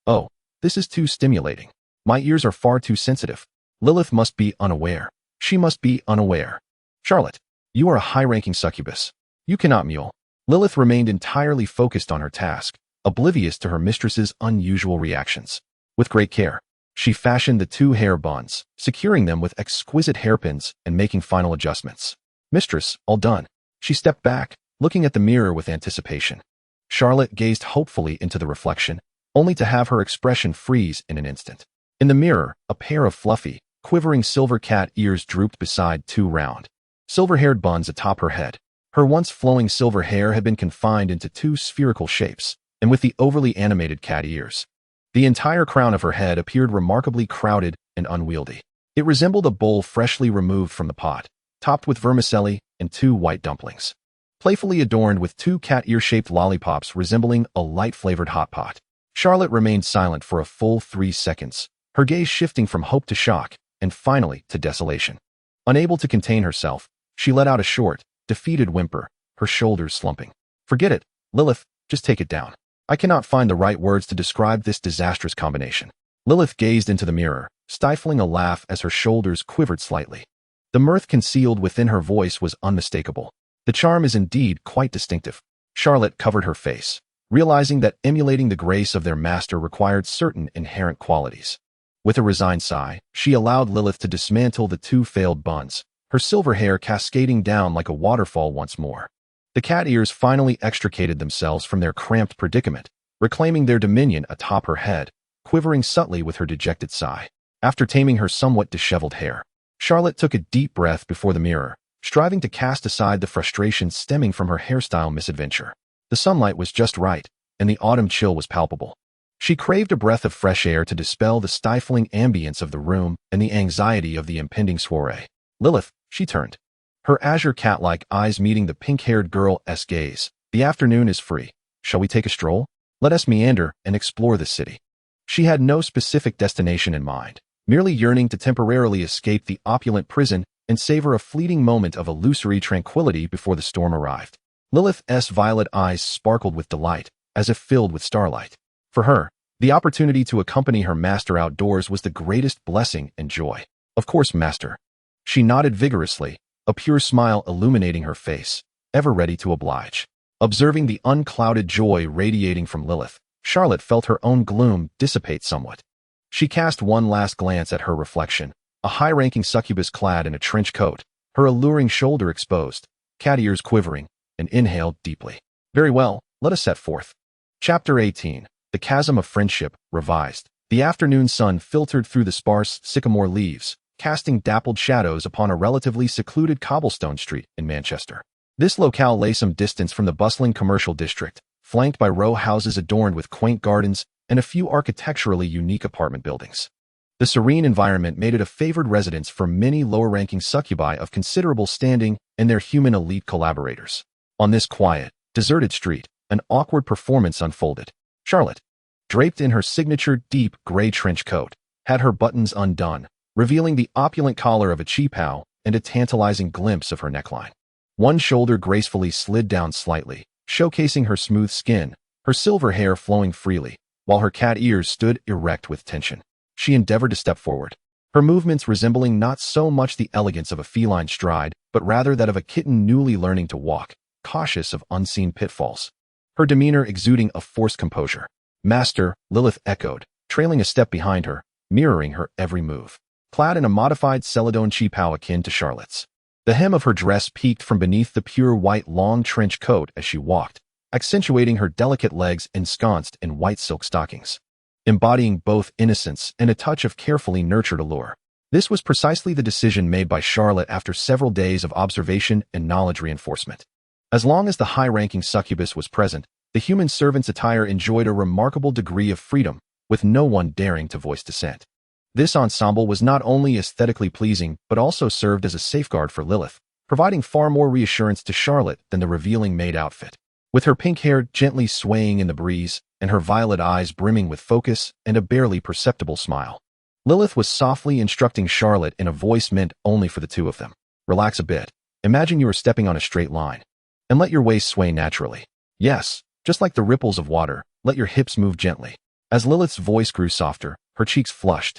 "Oh, this is too stimulating. My ears are far too sensitive. Lilyth must be unaware. She must be unaware. Charlotte, you are a high-ranking succubus. You cannot mewl." Lilyth remained entirely focused on her task, oblivious to her mistress's unusual reactions. With great care, she fashioned the two hair buns, securing them with exquisite hairpins and making final adjustments. Mistress, all done. She stepped back, looking at the mirror with anticipation. Charlotte gazed hopefully into the reflection, only to have her expression freeze in an instant. In the mirror, a pair of fluffy, quivering silver cat ears drooped beside two round, silver-haired buns atop her head. Her once flowing silver hair had been confined into two spherical shapes, and with the overly animated cat ears, the entire crown of her head appeared remarkably crowded and unwieldy. It resembled a bowl freshly removed from the pot, topped with vermicelli and two white dumplings, playfully adorned with two cat ear-shaped lollipops resembling a light-flavored hot pot. Charlotte remained silent for a full 3 seconds, her gaze shifting from hope to shock, and finally to desolation. Unable to contain herself, she let out a short, defeated whimper, her shoulders slumping. Forget it, Lilyth, just take it down. I cannot find the right words to describe this disastrous combination. Lilyth gazed into the mirror, stifling a laugh as her shoulders quivered slightly. The mirth concealed within her voice was unmistakable. The charm is indeed quite distinctive. Charlotte covered her face, realizing that emulating the grace of their master required certain inherent qualities. With a resigned sigh, she allowed Lilyth to dismantle the two failed buns, her silver hair cascading down like a waterfall once more. The cat ears finally extricated themselves from their cramped predicament, reclaiming their dominion atop her head, quivering subtly with her dejected sigh. After taming her somewhat disheveled hair, Charlotte took a deep breath before the mirror, striving to cast aside the frustration stemming from her hairstyle misadventure. The sunlight was just right, and the autumn chill was palpable. She craved a breath of fresh air to dispel the stifling ambience of the room and the anxiety of the impending soiree. Lilyth, she turned, her azure cat-like eyes meeting the pink-haired girl's gaze. The afternoon is free. Shall we take a stroll? Let us meander and explore this city. She had no specific destination in mind, merely yearning to temporarily escape the opulent prison and savor a fleeting moment of illusory tranquility before the storm arrived. Lilyth's violet eyes sparkled with delight, as if filled with starlight. For her, the opportunity to accompany her master outdoors was the greatest blessing and joy. Of course, master. She nodded vigorously, a pure smile illuminating her face, ever ready to oblige. Observing the unclouded joy radiating from Lilyth, Charlotte felt her own gloom dissipate somewhat. She cast one last glance at her reflection, a high-ranking succubus clad in a trench coat, her alluring shoulder exposed, cat ears quivering, and inhaled deeply. Very well, let us set forth. Chapter 18. The Chasm of Friendship, revised. The afternoon sun filtered through the sparse sycamore leaves, casting dappled shadows upon a relatively secluded cobblestone street in Manchester. This locale lay some distance from the bustling commercial district, flanked by row houses adorned with quaint gardens and a few architecturally unique apartment buildings. The serene environment made it a favored residence for many lower-ranking succubi of considerable standing and their human elite collaborators. On this quiet, deserted street, an awkward performance unfolded. Charlotte, draped in her signature deep gray trench coat, had her buttons undone, revealing the opulent collar of a cheapao and a tantalizing glimpse of her neckline. One shoulder gracefully slid down slightly, showcasing her smooth skin, her silver hair flowing freely, while her cat ears stood erect with tension. She endeavored to step forward, her movements resembling not so much the elegance of a feline stride, but rather that of a kitten newly learning to walk, cautious of unseen pitfalls. Her demeanor exuding a forced composure. Master, Lilyth echoed, trailing a step behind her, mirroring her every move. Clad in a modified celadone cheapao akin to Charlotte's, the hem of her dress peeked from beneath the pure white long trench coat as she walked, accentuating her delicate legs ensconced in white silk stockings, embodying both innocence and a touch of carefully nurtured allure. This was precisely the decision made by Charlotte after several days of observation and knowledge reinforcement. As long as the high-ranking succubus was present, the human servant's attire enjoyed a remarkable degree of freedom, with no one daring to voice dissent. This ensemble was not only aesthetically pleasing, but also served as a safeguard for Lilyth, providing far more reassurance to Charlotte than the revealing maid outfit. With her pink hair gently swaying in the breeze, and her violet eyes brimming with focus and a barely perceptible smile, Lilyth was softly instructing Charlotte in a voice meant only for the two of them. Relax a bit. Imagine you are stepping on a straight line. And let your waist sway naturally. Yes, just like the ripples of water, let your hips move gently. As Lilyth's voice grew softer, her cheeks flushed,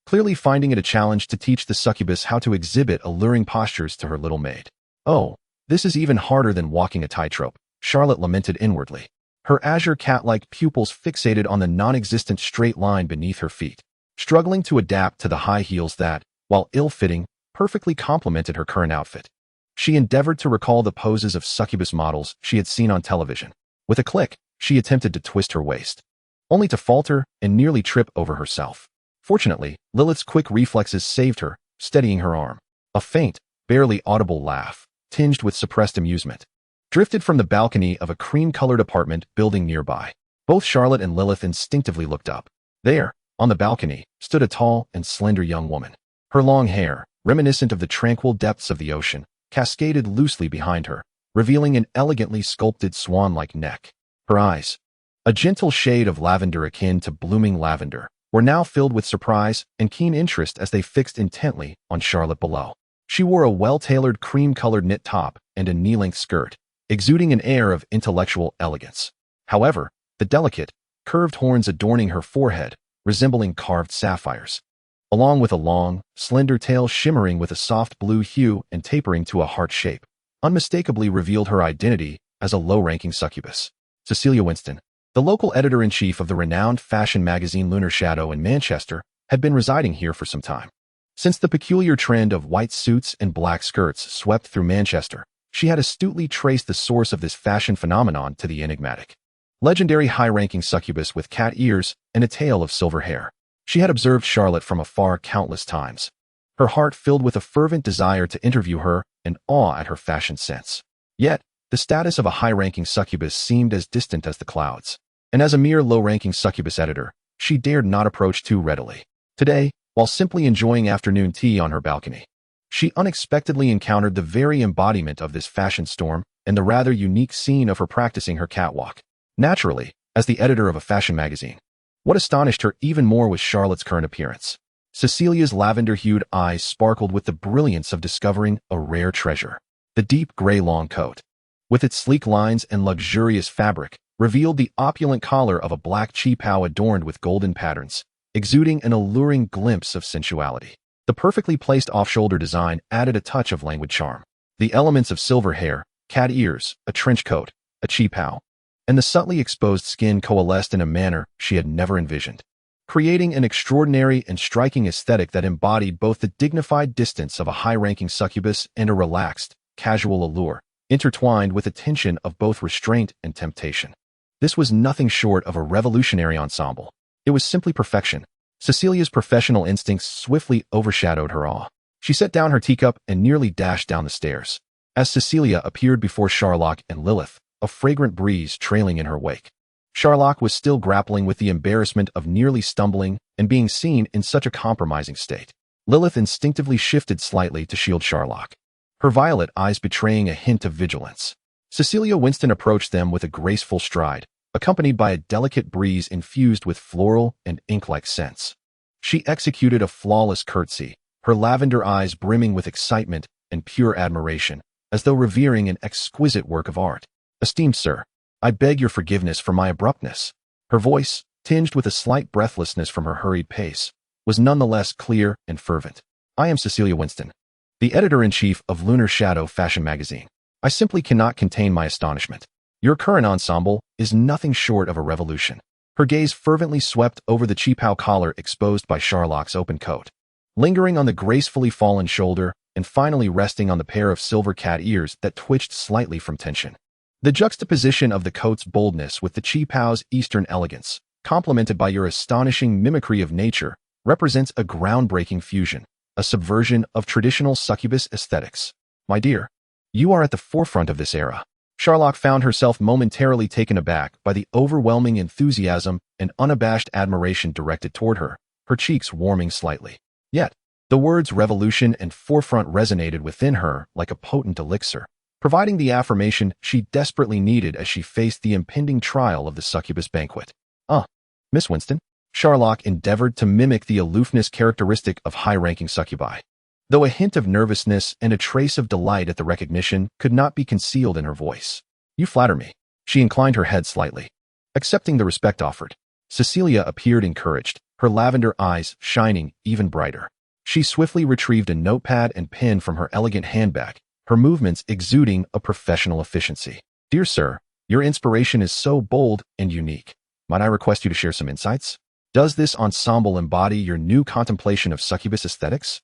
clearly finding it a challenge to teach the succubus how to exhibit alluring postures to her little maid. Oh, this is even harder than walking a tightrope, Charlotte lamented inwardly, her azure cat-like pupils fixated on the non-existent straight line beneath her feet, struggling to adapt to the high heels that, while ill-fitting, perfectly complemented her current outfit. She endeavored to recall the poses of succubus models she had seen on television. With a click, she attempted to twist her waist, only to falter and nearly trip over herself. Fortunately, Lilyth's quick reflexes saved her, steadying her arm. A faint, barely audible laugh, tinged with suppressed amusement, drifted from the balcony of a cream-colored apartment building nearby. Both Charlotte and Lilyth instinctively looked up. There, on the balcony, stood a tall and slender young woman. Her long hair, reminiscent of the tranquil depths of the ocean, cascaded loosely behind her, revealing an elegantly sculpted swan-like neck. Her eyes, a gentle shade of lavender akin to blooming lavender, were now filled with surprise and keen interest as they fixed intently on Charlotte below. She wore a well-tailored cream-colored knit top and a knee-length skirt, exuding an air of intellectual elegance. However, the delicate, curved horns adorning her forehead, resembling carved sapphires, along with a long, slender tail shimmering with a soft blue hue and tapering to a heart shape, unmistakably revealed her identity as a low-ranking succubus. Cecilia Winston, the local editor-in-chief of the renowned fashion magazine Lunar Shadow in Manchester, had been residing here for some time. Since the peculiar trend of white suits and black skirts swept through Manchester, she had astutely traced the source of this fashion phenomenon to the enigmatic, legendary high-ranking succubus with cat ears and a tail of silver hair. She had observed Charlotte from afar countless times, her heart filled with a fervent desire to interview her and awe at her fashion sense. Yet, the status of a high-ranking succubus seemed as distant as the clouds, and as a mere low-ranking succubus editor, she dared not approach too readily. Today, while simply enjoying afternoon tea on her balcony, she unexpectedly encountered the very embodiment of this fashion storm and the rather unique scene of her practicing her catwalk. Naturally, as the editor of a fashion magazine, what astonished her even more was Charlotte's current appearance. Cecilia's lavender-hued eyes sparkled with the brilliance of discovering a rare treasure. The deep gray long coat, with its sleek lines and luxurious fabric, revealed the opulent collar of a black cheapao adorned with golden patterns, exuding an alluring glimpse of sensuality. The perfectly placed off-shoulder design added a touch of languid charm. The elements of silver hair, cat ears, a trench coat, a cheapao, and the subtly exposed skin coalesced in a manner she had never envisioned, creating an extraordinary and striking aesthetic that embodied both the dignified distance of a high-ranking succubus and a relaxed, casual allure, intertwined with a tension of both restraint and temptation. This was nothing short of a revolutionary ensemble. It was simply perfection. Cecilia's professional instincts swiftly overshadowed her awe. She set down her teacup and nearly dashed down the stairs, as Cecilia appeared before Charlotte and Lilyth, a fragrant breeze trailing in her wake. Charlotte was still grappling with the embarrassment of nearly stumbling and being seen in such a compromising state. Lilyth instinctively shifted slightly to shield Charlotte, her violet eyes betraying a hint of vigilance. Cecilia Winston approached them with a graceful stride, accompanied by a delicate breeze infused with floral and ink-like scents. She executed a flawless curtsy, her lavender eyes brimming with excitement and pure admiration, as though revering an exquisite work of art. "Esteemed sir, I beg your forgiveness for my abruptness." Her voice, tinged with a slight breathlessness from her hurried pace, was nonetheless clear and fervent. "I am Cecilia Winston, the editor-in-chief of Lunar Shadow fashion magazine. I simply cannot contain my astonishment. Your current ensemble is nothing short of a revolution." Her gaze fervently swept over the cheapao collar exposed by Charlotte's open coat, lingering on the gracefully fallen shoulder and finally resting on the pair of silver cat ears that twitched slightly from tension. The juxtaposition of the coat's boldness with the cheapao's Eastern elegance, complemented by your astonishing mimicry of nature, represents a groundbreaking fusion, a subversion of traditional succubus aesthetics. "My dear, you are at the forefront of this era." Charlotte found herself momentarily taken aback by the overwhelming enthusiasm and unabashed admiration directed toward her, her cheeks warming slightly. Yet, the words revolution and forefront resonated within her like a potent elixir, providing the affirmation she desperately needed as she faced the impending trial of the succubus banquet. Miss Winston?" Charlotte endeavored to mimic the aloofness characteristic of high-ranking succubi, though a hint of nervousness and a trace of delight at the recognition could not be concealed in her voice. "You flatter me." She inclined her head slightly, accepting the respect offered. Cecilia appeared encouraged, her lavender eyes shining even brighter. She swiftly retrieved a notepad and pen from her elegant handbag, her movements exuding a professional efficiency. "Dear sir, your inspiration is so bold and unique. Might I request you to share some insights? Does this ensemble embody your new contemplation of succubus aesthetics?"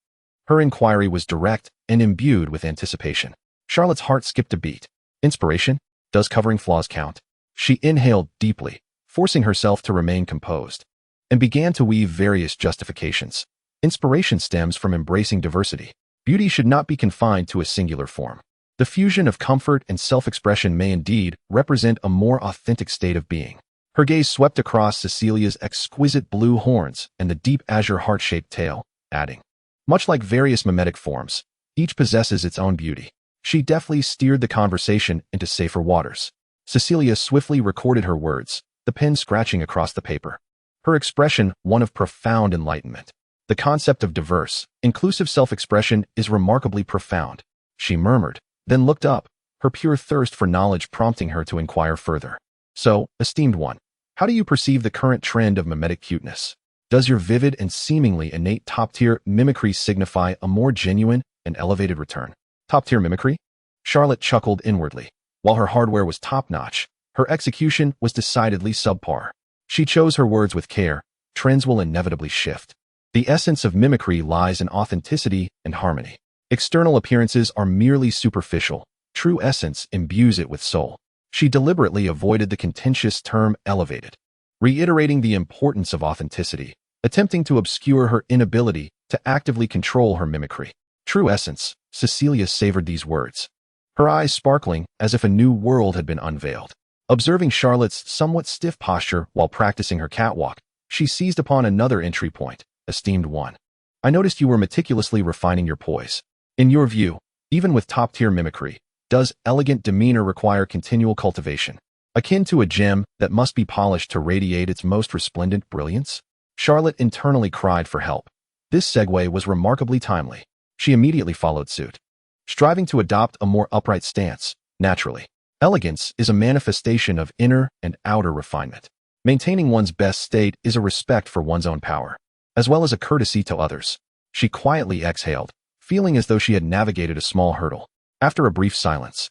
Her inquiry was direct and imbued with anticipation. Charlotte's heart skipped a beat. Inspiration? Does covering flaws count? She inhaled deeply, forcing herself to remain composed, and began to weave various justifications. Inspiration stems from embracing diversity. Beauty should not be confined to a singular form. The fusion of comfort and self-expression may indeed represent a more authentic state of being. Her gaze swept across Cecilia's exquisite blue horns and the deep azure heart-shaped tail, adding, "Much like various mimetic forms, each possesses its own beauty." She deftly steered the conversation into safer waters. Cecilia swiftly recorded her words, the pen scratching across the paper, her expression one of profound enlightenment. "The concept of diverse, inclusive self-expression is remarkably profound," she murmured, then looked up, her pure thirst for knowledge prompting her to inquire further. "So, esteemed one, How do you perceive the current trend of mimetic cuteness? Does your vivid and seemingly innate top-tier mimicry signify a more genuine and elevated return? Top-tier mimicry? Charlotte chuckled inwardly. While her hardware was top-notch, her execution was decidedly subpar. She chose her words with care. Trends will inevitably shift. The essence of mimicry lies in authenticity and harmony. External appearances are merely superficial. True essence imbues it with soul. She deliberately avoided the contentious term elevated, reiterating the importance of authenticity, attempting to obscure her inability to actively control her mimicry. True essence, Cecilia savored these words, her eyes sparkling as if a new world had been unveiled. Observing Charlotte's somewhat stiff posture while practicing her catwalk, she seized upon another entry point. Esteemed one, I noticed you were meticulously refining your poise. In your view, even with top-tier mimicry, does elegant demeanor require continual cultivation, akin to a gem that must be polished to radiate its most resplendent brilliance? Charlotte internally cried for help. This segue was remarkably timely. She immediately followed suit, striving to adopt a more upright stance. Naturally, elegance is a manifestation of inner and outer refinement. Maintaining one's best state is a respect for one's own power, as well as a courtesy to others. She quietly exhaled, feeling as though she had navigated a small hurdle. After a brief silence,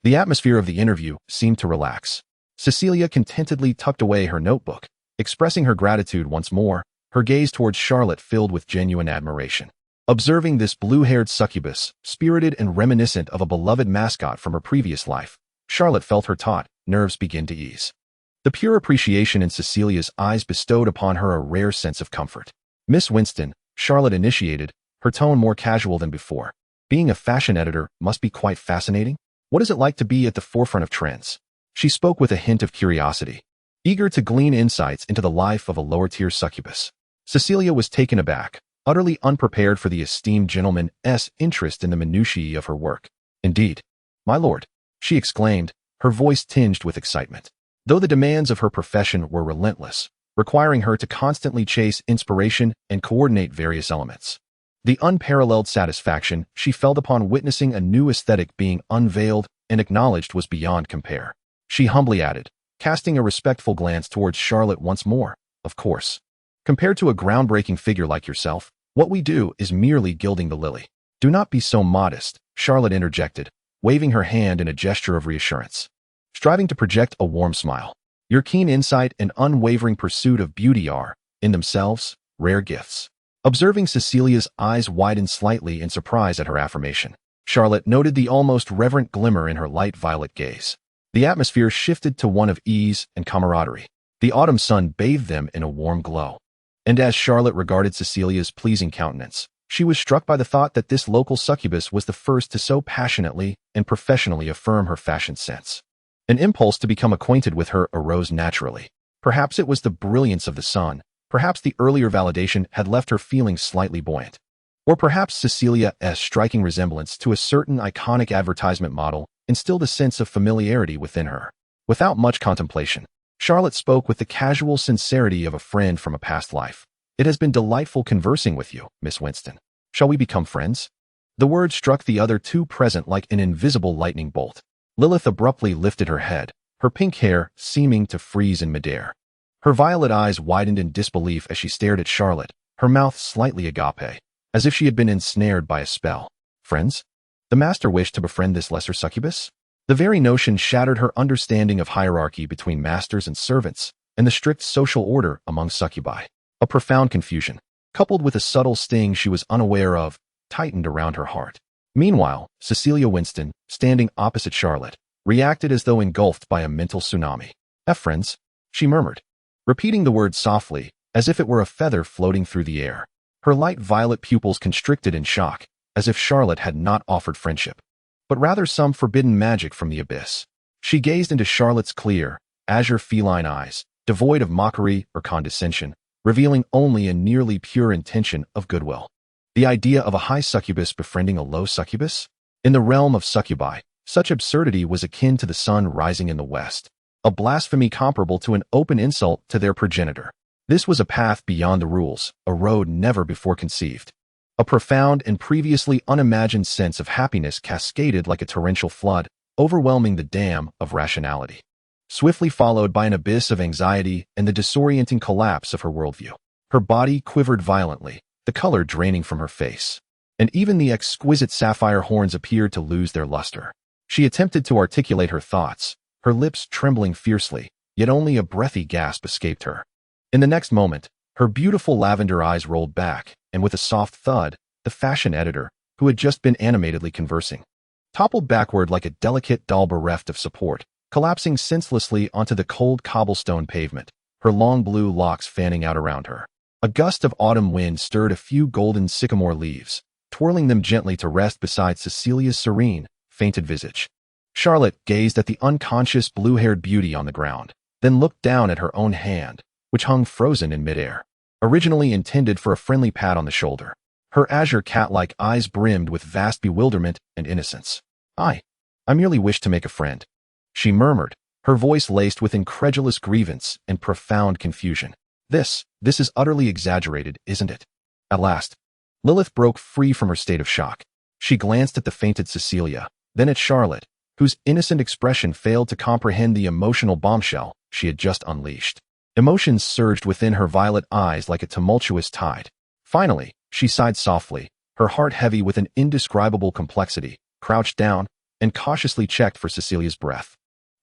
the atmosphere of the interview seemed to relax. Cecilia contentedly tucked away her notebook, expressing her gratitude once more, her gaze towards Charlotte filled with genuine admiration. Observing this blue-haired succubus, spirited and reminiscent of a beloved mascot from her previous life, Charlotte felt her taut nerves begin to ease. The pure appreciation in Cecilia's eyes bestowed upon her a rare sense of comfort. Miss Winston, Charlotte initiated, her tone more casual than before. Being a fashion editor must be quite fascinating. What is it like to be at the forefront of trends? She spoke with a hint of curiosity, eager to glean insights into the life of a lower-tier succubus. Cecilia was taken aback, utterly unprepared for the esteemed gentleman's interest in the minutiae of her work. Indeed, my lord, she exclaimed, her voice tinged with excitement. Though the demands of her profession were relentless, requiring her to constantly chase inspiration and coordinate various elements, the unparalleled satisfaction she felt upon witnessing a new aesthetic being unveiled and acknowledged was beyond compare. She humbly added, casting a respectful glance towards Charlotte once more, of course. Compared to a groundbreaking figure like yourself, what we do is merely gilding the lily. Do not be so modest, Charlotte interjected, waving her hand in a gesture of reassurance, striving to project a warm smile. Your keen insight and unwavering pursuit of beauty are, in themselves, rare gifts. Observing Cecilia's eyes widen slightly in surprise at her affirmation, Charlotte noted the almost reverent glimmer in her light violet gaze. The atmosphere shifted to one of ease and camaraderie. The autumn sun bathed them in a warm glow. And as Charlotte regarded Cecilia's pleasing countenance, she was struck by the thought that this local succubus was the first to so passionately and professionally affirm her fashion sense. An impulse to become acquainted with her arose naturally. Perhaps it was the brilliance of the sun. Perhaps the earlier validation had left her feeling slightly buoyant. Or perhaps Cecilia's striking resemblance to a certain iconic advertisement model instilled a sense of familiarity within her. Without much contemplation, Charlotte spoke with the casual sincerity of a friend from a past life. It has been delightful conversing with you, Miss Winston. Shall we become friends? The word struck the other two present like an invisible lightning bolt. Lilyth abruptly lifted her head, her pink hair seeming to freeze in midair. Her violet eyes widened in disbelief as she stared at Charlotte, her mouth slightly agape, as if she had been ensnared by a spell. Friends? The master wished to befriend this lesser succubus? The very notion shattered her understanding of hierarchy between masters and servants, and the strict social order among succubi. A profound confusion, coupled with a subtle sting she was unaware of, tightened around her heart. Meanwhile, Cecilia Winston, standing opposite Charlotte, reacted as though engulfed by a mental tsunami. Friends, she murmured, repeating the word softly, as if it were a feather floating through the air. Her light violet pupils constricted in shock, as if Charlotte had not offered friendship, but rather some forbidden magic from the abyss. She gazed into Charlotte's clear, azure feline eyes, devoid of mockery or condescension, revealing only a nearly pure intention of goodwill. The idea of a high succubus befriending a low succubus? In the realm of succubi, such absurdity was akin to the sun rising in the west, a blasphemy comparable to an open insult to their progenitor. This was a path beyond the rules, a road never before conceived. A profound and previously unimagined sense of happiness cascaded like a torrential flood, overwhelming the dam of rationality. swiftly followed by an abyss of anxiety and the disorienting collapse of her worldview. Her body quivered violently, the color draining from her face, and even the exquisite sapphire horns appeared to lose their luster. She attempted to articulate her thoughts, her lips trembling fiercely, yet only a breathy gasp escaped her. In the next moment, her beautiful lavender eyes rolled back, and with a soft thud, the fashion editor, who had just been animatedly conversing, toppled backward like a delicate doll bereft of support, collapsing senselessly onto the cold cobblestone pavement, her long blue locks fanning out around her. A gust of autumn wind stirred a few golden sycamore leaves, twirling them gently to rest beside Cecilia's serene, fainted visage. Charlotte gazed at the unconscious blue-haired beauty on the ground, then looked down at her own hand, which hung frozen in midair, originally intended for a friendly pat on the shoulder. Her azure cat-like eyes brimmed with vast bewilderment and innocence. I merely wished to make a friend," she murmured, her voice laced with incredulous grievance and profound confusion. This is utterly exaggerated, isn't it?" At last, Lilyth broke free from her state of shock. She glanced at the fainted Cecilia, then at Charlotte, whose innocent expression failed to comprehend the emotional bombshell she had just unleashed. Emotions surged within her violet eyes like a tumultuous tide. Finally, she sighed softly, her heart heavy with an indescribable complexity, crouched down, and cautiously checked for Cecilia's breath.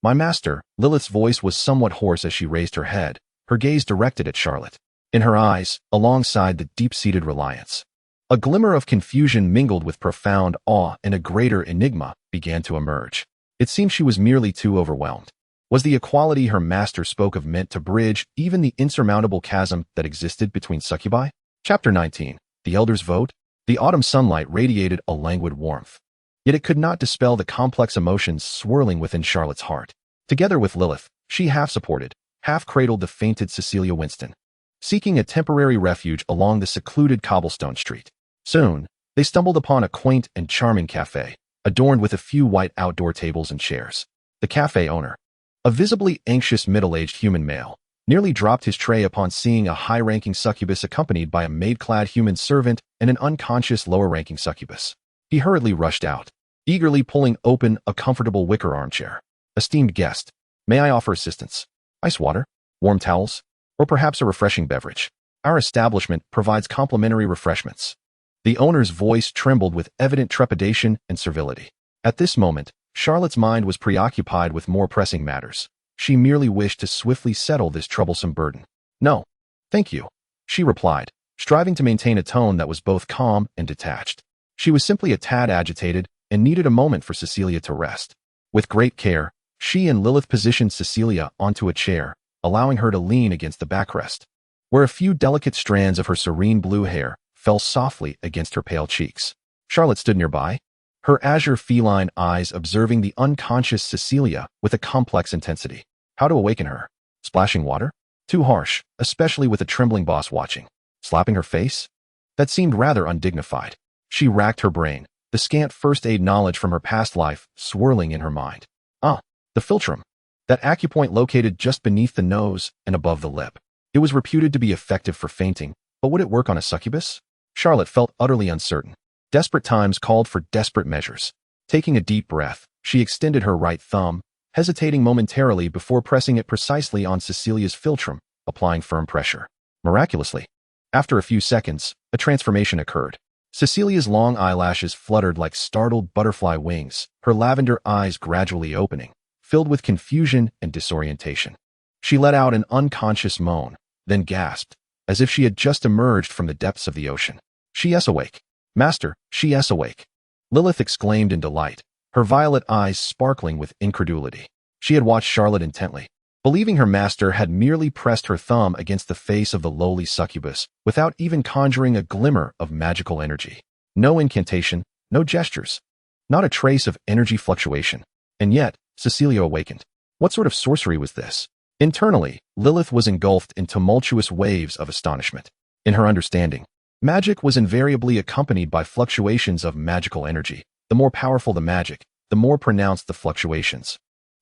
"My master," Lilyth's voice was somewhat hoarse as she raised her head, her gaze directed at Charlotte. In her eyes, alongside the deep-seated reliance, a glimmer of confusion mingled with profound awe, and a greater enigma began to emerge. It seemed she was merely too overwhelmed. Was the equality her master spoke of meant to bridge even the insurmountable chasm that existed between succubi? Chapter 19. The Elder's Vote. The autumn sunlight radiated a languid warmth, yet it could not dispel the complex emotions swirling within Charlotte's heart. Together with Lilyth, she half-supported, half-cradled the fainted Cecilia Winston, seeking a temporary refuge along the secluded cobblestone street. Soon, they stumbled upon a quaint and charming cafe, adorned with a few white outdoor tables and chairs. The cafe owner, a visibly anxious middle-aged human male, nearly dropped his tray upon seeing a high-ranking succubus accompanied by a maid-clad human servant and an unconscious lower-ranking succubus. He hurriedly rushed out, eagerly pulling open a comfortable wicker armchair. "Esteemed guest, may I offer assistance? Ice water, warm towels, or perhaps a refreshing beverage? Our establishment provides complimentary refreshments." The owner's voice trembled with evident trepidation and servility. At this moment, Charlotte's mind was preoccupied with more pressing matters. She merely wished to swiftly settle this troublesome burden. "No, thank you," she replied, striving to maintain a tone that was both calm and detached. She was simply a tad agitated and needed a moment for Cecilia to rest. With great care, she and Lilyth positioned Cecilia onto a chair, allowing her to lean against the backrest, where a few delicate strands of her serene blue hair fell softly against her pale cheeks. Charlotte stood nearby, her azure feline eyes observing the unconscious Cecilia with a complex intensity. How to awaken her? Splashing water? Too harsh, especially with a trembling boss watching. Slapping her face? That seemed rather undignified. She racked her brain, the scant first-aid knowledge from her past life swirling in her mind. The philtrum. That acupoint located just beneath the nose and above the lip. It was reputed to be effective for fainting, but would it work on a succubus? Charlotte felt utterly uncertain. Desperate times called for desperate measures. Taking a deep breath, she extended her right thumb, hesitating momentarily before pressing it precisely on Cecilia's philtrum, applying firm pressure. Miraculously, after a few seconds, a transformation occurred. Cecilia's long eyelashes fluttered like startled butterfly wings, her lavender eyes gradually opening, filled with confusion and disorientation. She let out an unconscious moan, then gasped, as if she had just emerged from the depths of the ocean. "She is awake. Master, she is awake," Lilyth exclaimed in delight, her violet eyes sparkling with incredulity. She had watched Charlotte intently, believing her master had merely pressed her thumb against the face of the lowly succubus without even conjuring a glimmer of magical energy. No incantation, no gestures, not a trace of energy fluctuation. And yet, Cecilia awakened. What sort of sorcery was this? Internally, Lilyth was engulfed in tumultuous waves of astonishment. In her understanding, magic was invariably accompanied by fluctuations of magical energy. The more powerful the magic, the more pronounced the fluctuations.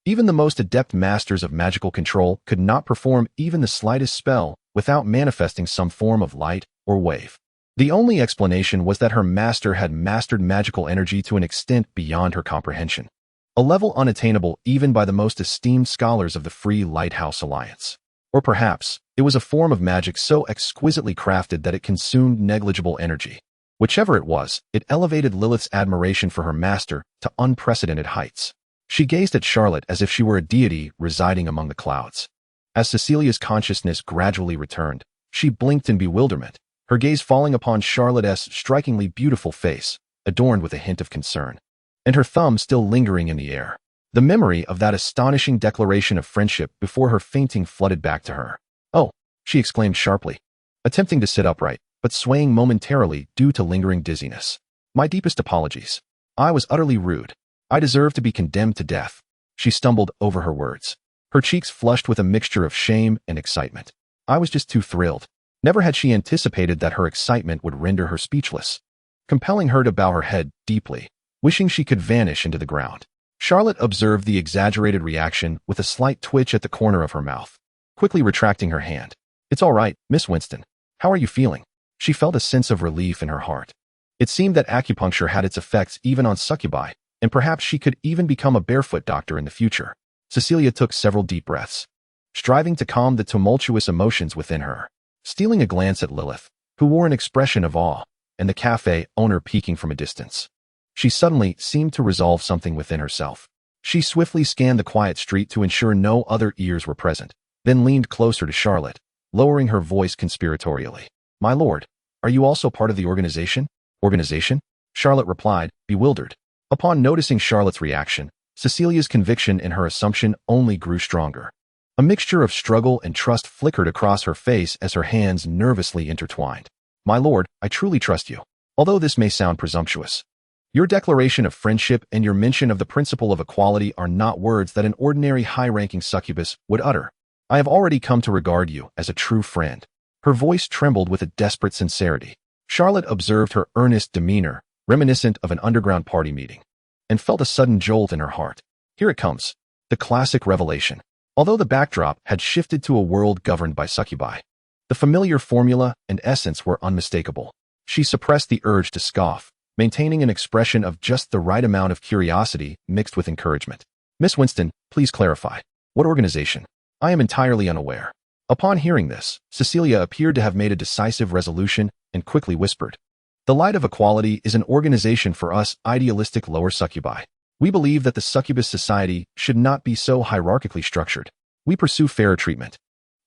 Even the most adept masters of magical control could not perform even the slightest spell without manifesting some form of light or wave. The only explanation was that her master had mastered magical energy to an extent beyond her comprehension. a level unattainable even by the most esteemed scholars of the Free Lighthouse Alliance. Or perhaps, it was a form of magic so exquisitely crafted that it consumed negligible energy. Whichever it was, it elevated Lilyth's admiration for her master to unprecedented heights. She gazed at Charlotte as if she were a deity residing among the clouds. As Cecilia's consciousness gradually returned, she blinked in bewilderment, her gaze falling upon Charlotte's strikingly beautiful face, adorned with a hint of concern, and her thumb still lingering in the air. The memory of that astonishing declaration of friendship before her fainting flooded back to her. "Oh," she exclaimed sharply, attempting to sit upright, but swaying momentarily due to lingering dizziness. "My deepest apologies. I was utterly rude. I deserve to be condemned to death." She stumbled over her words, her cheeks flushed with a mixture of shame and excitement. I was just too thrilled. Never had she anticipated that her excitement would render her speechless, compelling her to bow her head deeply, wishing she could vanish into the ground. Charlotte observed the exaggerated reaction with a slight twitch at the corner of her mouth, quickly retracting her hand. "It's all right, Miss Winston. How are you feeling?" She felt a sense of relief in her heart. It seemed that acupuncture had its effects even on succubi, and perhaps she could even become a barefoot doctor in the future. Cecilia took several deep breaths, striving to calm the tumultuous emotions within her. Stealing a glance at Lilyth, who wore an expression of awe, and the cafe owner peeking from a distance, she suddenly seemed to resolve something within herself. She swiftly scanned the quiet street to ensure no other ears were present, then leaned closer to Charlotte, lowering her voice conspiratorially. "My lord, are you also part of the organization?" "Organization?" Charlotte replied, bewildered. Upon noticing Charlotte's reaction, Cecilia's conviction in her assumption only grew stronger. A mixture of struggle and trust flickered across her face as her hands nervously intertwined. "My lord, I truly trust you. Although this may sound presumptuous, your declaration of friendship and your mention of the principle of equality are not words that an ordinary high-ranking succubus would utter. I have already come to regard you as a true friend." Her voice trembled with a desperate sincerity. Charlotte observed her earnest demeanor, reminiscent of an underground party meeting, and felt a sudden jolt in her heart. Here it comes, the classic revelation. Although the backdrop had shifted to a world governed by succubi, the familiar formula and essence were unmistakable. She suppressed the urge to scoff, maintaining an expression of just the right amount of curiosity mixed with encouragement. "Miss Winston, please clarify. What organization? I am entirely unaware." Upon hearing this, Cecilia appeared to have made a decisive resolution and quickly whispered, "The Light of Equality is an organization for us idealistic lower succubi. We believe that the succubus society should not be so hierarchically structured. We pursue fairer treatment,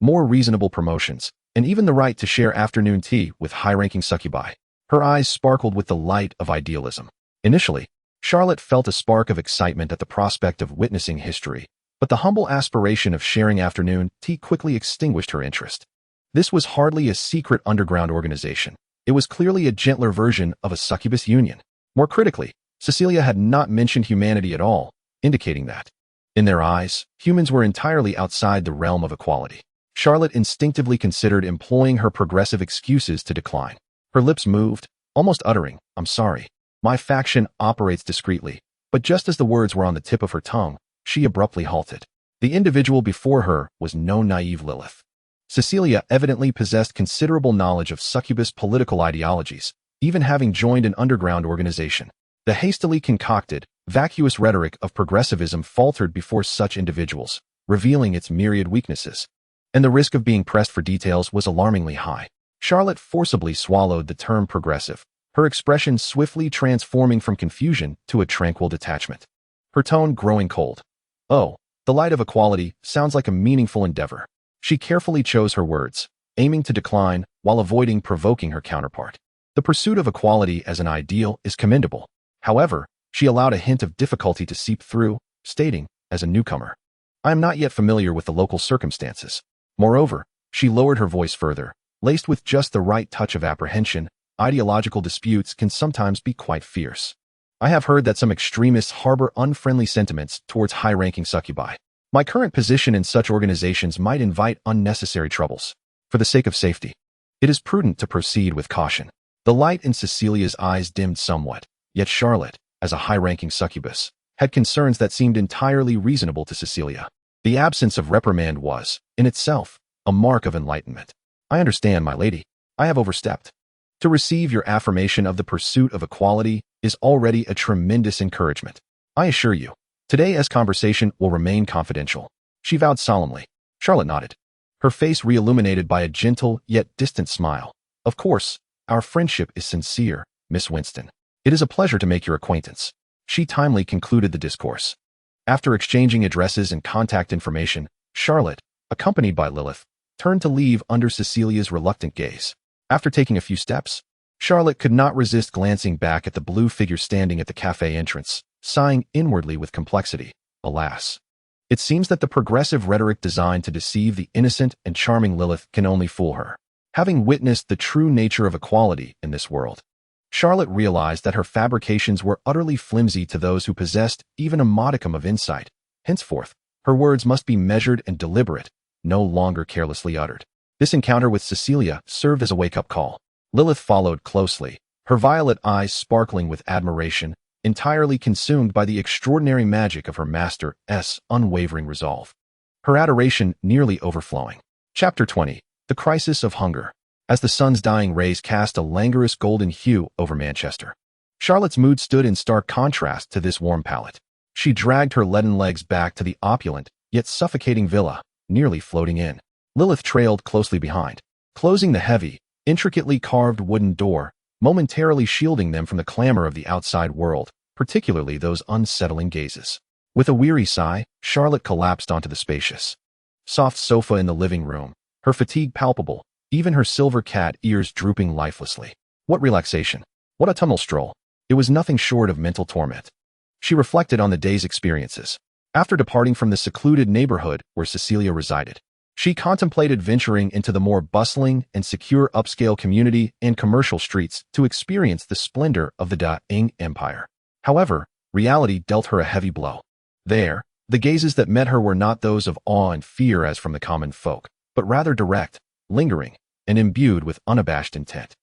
more reasonable promotions, and even the right to share afternoon tea with high-ranking succubi." Her eyes sparkled with the light of idealism. Initially, Charlotte felt a spark of excitement at the prospect of witnessing history, but the humble aspiration of sharing afternoon tea quickly extinguished her interest. This was hardly a secret underground organization. It was clearly a gentler version of a succubus union. More critically, Cecilia had not mentioned humanity at all, indicating that, in their eyes, humans were entirely outside the realm of equality. Charlotte instinctively considered employing her progressive excuses to decline. Her lips moved, almost uttering, "I'm sorry. My faction operates discreetly." But just as the words were on the tip of her tongue, she abruptly halted. The individual before her was no naive Lilyth. Cecilia evidently possessed considerable knowledge of succubus political ideologies, even having joined an underground organization. The hastily concocted, vacuous rhetoric of progressivism faltered before such individuals, revealing its myriad weaknesses, and the risk of being pressed for details was alarmingly high. Charlotte forcibly swallowed the term progressive, her expression swiftly transforming from confusion to a tranquil detachment. Her tone growing cold. "Oh, the Light of Equality sounds like a meaningful endeavor." She carefully chose her words, aiming to decline while avoiding provoking her counterpart. The pursuit of equality as an ideal is commendable. However, she allowed a hint of difficulty to seep through, stating, as a newcomer, "I am not yet familiar with the local circumstances." Moreover, she lowered her voice further, laced with just the right touch of apprehension. Ideological disputes can sometimes be quite fierce. I have heard that some extremists harbor unfriendly sentiments towards high-ranking succubi. My current position in such organizations might invite unnecessary troubles. For the sake of safety, it is prudent to proceed with caution. The light in Cecilia's eyes dimmed somewhat, yet Charlotte, as a high-ranking succubus, had concerns that seemed entirely reasonable to Cecilia. The absence of reprimand was, in itself, a mark of enlightenment. "I understand, my lady. I have overstepped. To receive your affirmation of the pursuit of equality is already a tremendous encouragement. I assure you, Today's conversation will remain confidential, she vowed solemnly. Charlotte nodded, her face re-illuminated by a gentle yet distant smile. Of course, our friendship is sincere, Miss Winston. It is a pleasure to make your acquaintance. She timely concluded the discourse. After exchanging addresses and contact information, Charlotte, accompanied by Lilyth, turned to leave under Cecilia's reluctant gaze. After taking a few steps, Charlotte could not resist glancing back at the blue figure standing at the cafe entrance, sighing inwardly with complexity. Alas. It seems that the progressive rhetoric designed to deceive the innocent and charming Lilyth can only fool her. Having witnessed the true nature of equality in this world, Charlotte realized that her fabrications were utterly flimsy to those who possessed even a modicum of insight. Henceforth, her words must be measured and deliberate, no longer carelessly uttered. This encounter with Cecilia served as a wake-up call. Lilyth followed closely, her violet eyes sparkling with admiration, entirely consumed by the extraordinary magic of her master's unwavering resolve. Her adoration nearly overflowing. Chapter 20. The Crisis of Hunger. As the sun's dying rays cast a languorous golden hue over Manchester, Charlotte's mood stood in stark contrast to this warm palette. She dragged her leaden legs back to the opulent, yet suffocating villa, nearly floating in. Lilyth trailed closely behind, closing the heavy, intricately carved wooden door, momentarily shielding them from the clamor of the outside world, particularly those unsettling gazes. With a weary sigh, Charlotte collapsed onto the spacious, soft sofa in the living room, her fatigue palpable, even her silver cat ears drooping lifelessly. What relaxation! What autumnal stroll! It was nothing short of mental torment. She reflected on the day's experiences. After departing from the secluded neighborhood where Cecilia resided, she contemplated venturing into the more bustling and secure upscale community and commercial streets to experience the splendor of the Da'ing Empire. However, reality dealt her a heavy blow. There, the gazes that met her were not those of awe and fear as from the common folk, but rather direct, lingering, and imbued with unabashed intent.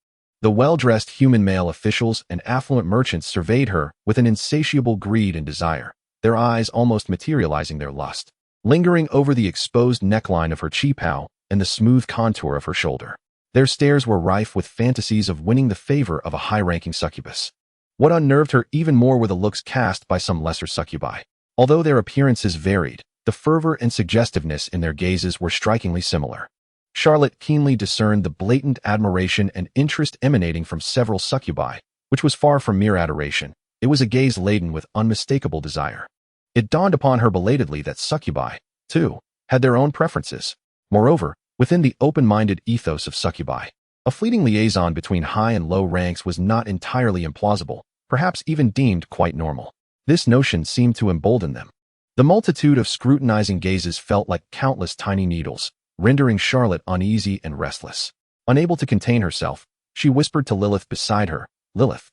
The well-dressed human male officials and affluent merchants surveyed her with an insatiable greed and desire, their eyes almost materializing their lust, lingering over the exposed neckline of her cheapao and the smooth contour of her shoulder. Their stares were rife with fantasies of winning the favor of a high-ranking succubus. What unnerved her even more were the looks cast by some lesser succubi. Although their appearances varied, the fervor and suggestiveness in their gazes were strikingly similar. Charlotte keenly discerned the blatant admiration and interest emanating from several succubi, which was far from mere adoration. It was a gaze laden with unmistakable desire. It dawned upon her belatedly that succubi, too, had their own preferences. Moreover, within the open-minded ethos of succubi, a fleeting liaison between high and low ranks was not entirely implausible, perhaps even deemed quite normal. This notion seemed to embolden them. The multitude of scrutinizing gazes felt like countless tiny needles, rendering Charlotte uneasy and restless. Unable to contain herself, she whispered to Lilyth beside her, "Lilyth,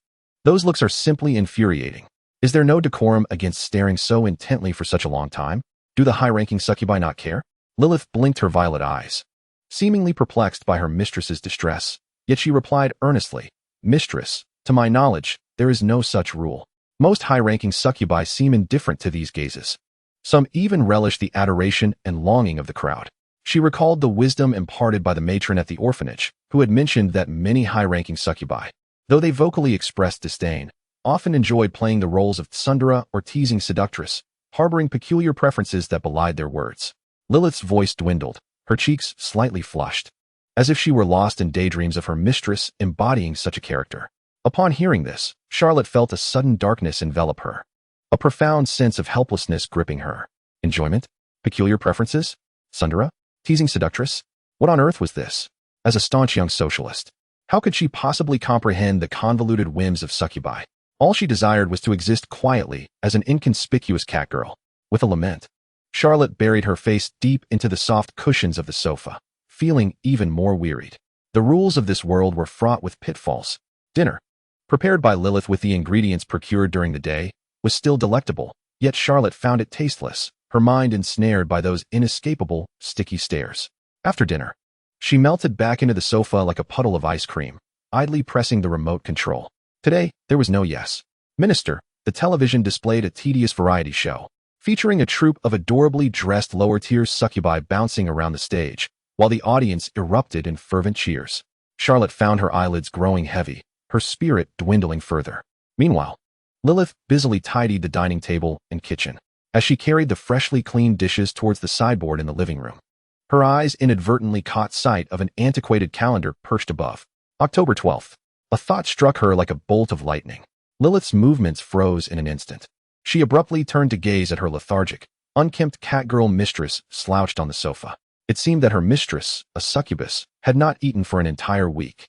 those looks are simply infuriating. Is there no decorum against staring so intently for such a long time? Do the high-ranking succubi not care?" Lilyth blinked her violet eyes, seemingly perplexed by her mistress's distress, yet she replied earnestly, "Mistress, to my knowledge, there is no such rule. Most high-ranking succubi seem indifferent to these gazes. Some even relish the adoration and longing of the crowd." She recalled the wisdom imparted by the matron at the orphanage, who had mentioned that many high-ranking succubi, though they vocally expressed disdain, often enjoyed playing the roles of tsundere or teasing seductress, harboring peculiar preferences that belied their words. Lilyth's voice dwindled, her cheeks slightly flushed, as if she were lost in daydreams of her mistress embodying such a character. Upon hearing this, Charlotte felt a sudden darkness envelop her, a profound sense of helplessness gripping her. Enjoyment? Peculiar preferences? Tsundere? Teasing seductress? What on earth was this? As a staunch young socialist, how could she possibly comprehend the convoluted whims of succubi? All she desired was to exist quietly as an inconspicuous catgirl. With a lament, Charlotte buried her face deep into the soft cushions of the sofa, feeling even more wearied. The rules of this world were fraught with pitfalls. Dinner, prepared by Lilyth with the ingredients procured during the day, was still delectable, yet Charlotte found it tasteless, her mind ensnared by those inescapable, sticky stares. After dinner, she melted back into the sofa like a puddle of ice cream, idly pressing the remote control. Today, there was no yes. Minister, the television displayed a tedious variety show, featuring a troupe of adorably dressed lower-tier succubi bouncing around the stage, while the audience erupted in fervent cheers. Charlotte found her eyelids growing heavy, her spirit dwindling further. Meanwhile, Lilyth busily tidied the dining table and kitchen. as she carried the freshly cleaned dishes towards the sideboard in the living room. Her eyes inadvertently caught sight of an antiquated calendar perched above. October 12th. A thought struck her like a bolt of lightning. Lilyth's movements froze in an instant. She abruptly turned to gaze at her lethargic, unkempt catgirl mistress slouched on the sofa. It seemed that her mistress, a succubus, had not eaten for an entire week.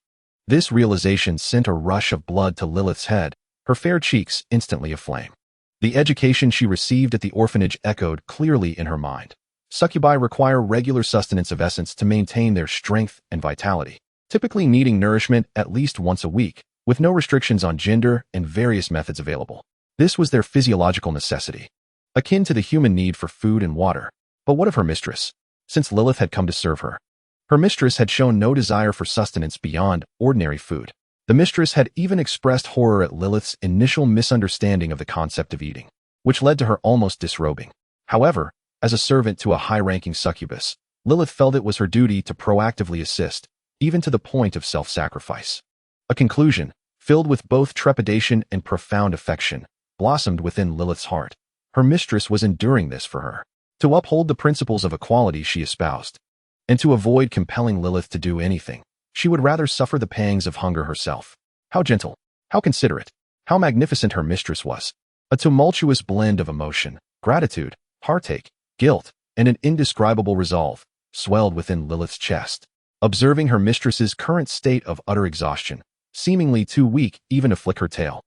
This realization sent a rush of blood to Lilyth's head, her fair cheeks instantly aflame. The education she received at the orphanage echoed clearly in her mind. Succubi require regular sustenance of essence to maintain their strength and vitality, typically needing nourishment at least once a week, with no restrictions on gender and various methods available. This was their physiological necessity, akin to the human need for food and water. But what of her mistress? Since Lilyth had come to serve her, her mistress had shown no desire for sustenance beyond ordinary food. The mistress had even expressed horror at Lilyth's initial misunderstanding of the concept of eating, which led to her almost disrobing. However, as a servant to a high-ranking succubus, Lilyth felt it was her duty to proactively assist, even to the point of self-sacrifice. A conclusion, filled with both trepidation and profound affection, blossomed within Lilyth's heart. Her mistress was enduring this for her, to uphold the principles of equality she espoused, and to avoid compelling Lilyth to do anything. She would rather suffer the pangs of hunger herself. How gentle, how considerate, how magnificent her mistress was. A tumultuous blend of emotion, gratitude, heartache, guilt, and an indescribable resolve swelled within Lilyth's chest. Observing her mistress's current state of utter exhaustion, seemingly too weak even to flick her tail,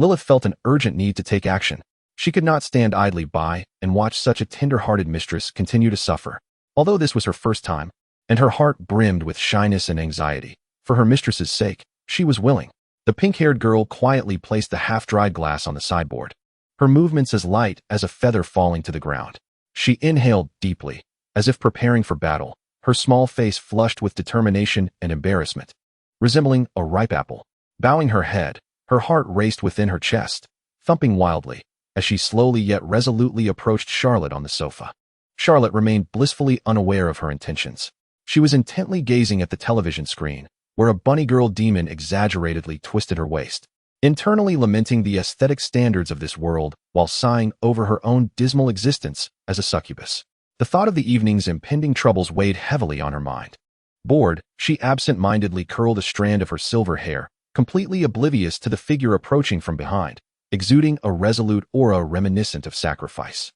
Lilyth felt an urgent need to take action. She could not stand idly by and watch such a tender-hearted mistress continue to suffer. Although this was her first time, and her heart brimmed with shyness and anxiety, for her mistress's sake, she was willing. The pink-haired girl quietly placed the half-dried glass on the sideboard, her movements as light as a feather falling to the ground. She inhaled deeply, as if preparing for battle, her small face flushed with determination and embarrassment, resembling a ripe apple. Bowing her head, her heart raced within her chest, thumping wildly, as she slowly yet resolutely approached Charlotte on the sofa. Charlotte remained blissfully unaware of her intentions. She was intently gazing at the television screen, where a bunny girl demon exaggeratedly twisted her waist, internally lamenting the aesthetic standards of this world while sighing over her own dismal existence as a succubus. The thought of the evening's impending troubles weighed heavily on her mind. Bored, she absent-mindedly curled a strand of her silver hair, completely oblivious to the figure approaching from behind, exuding a resolute aura reminiscent of sacrifice.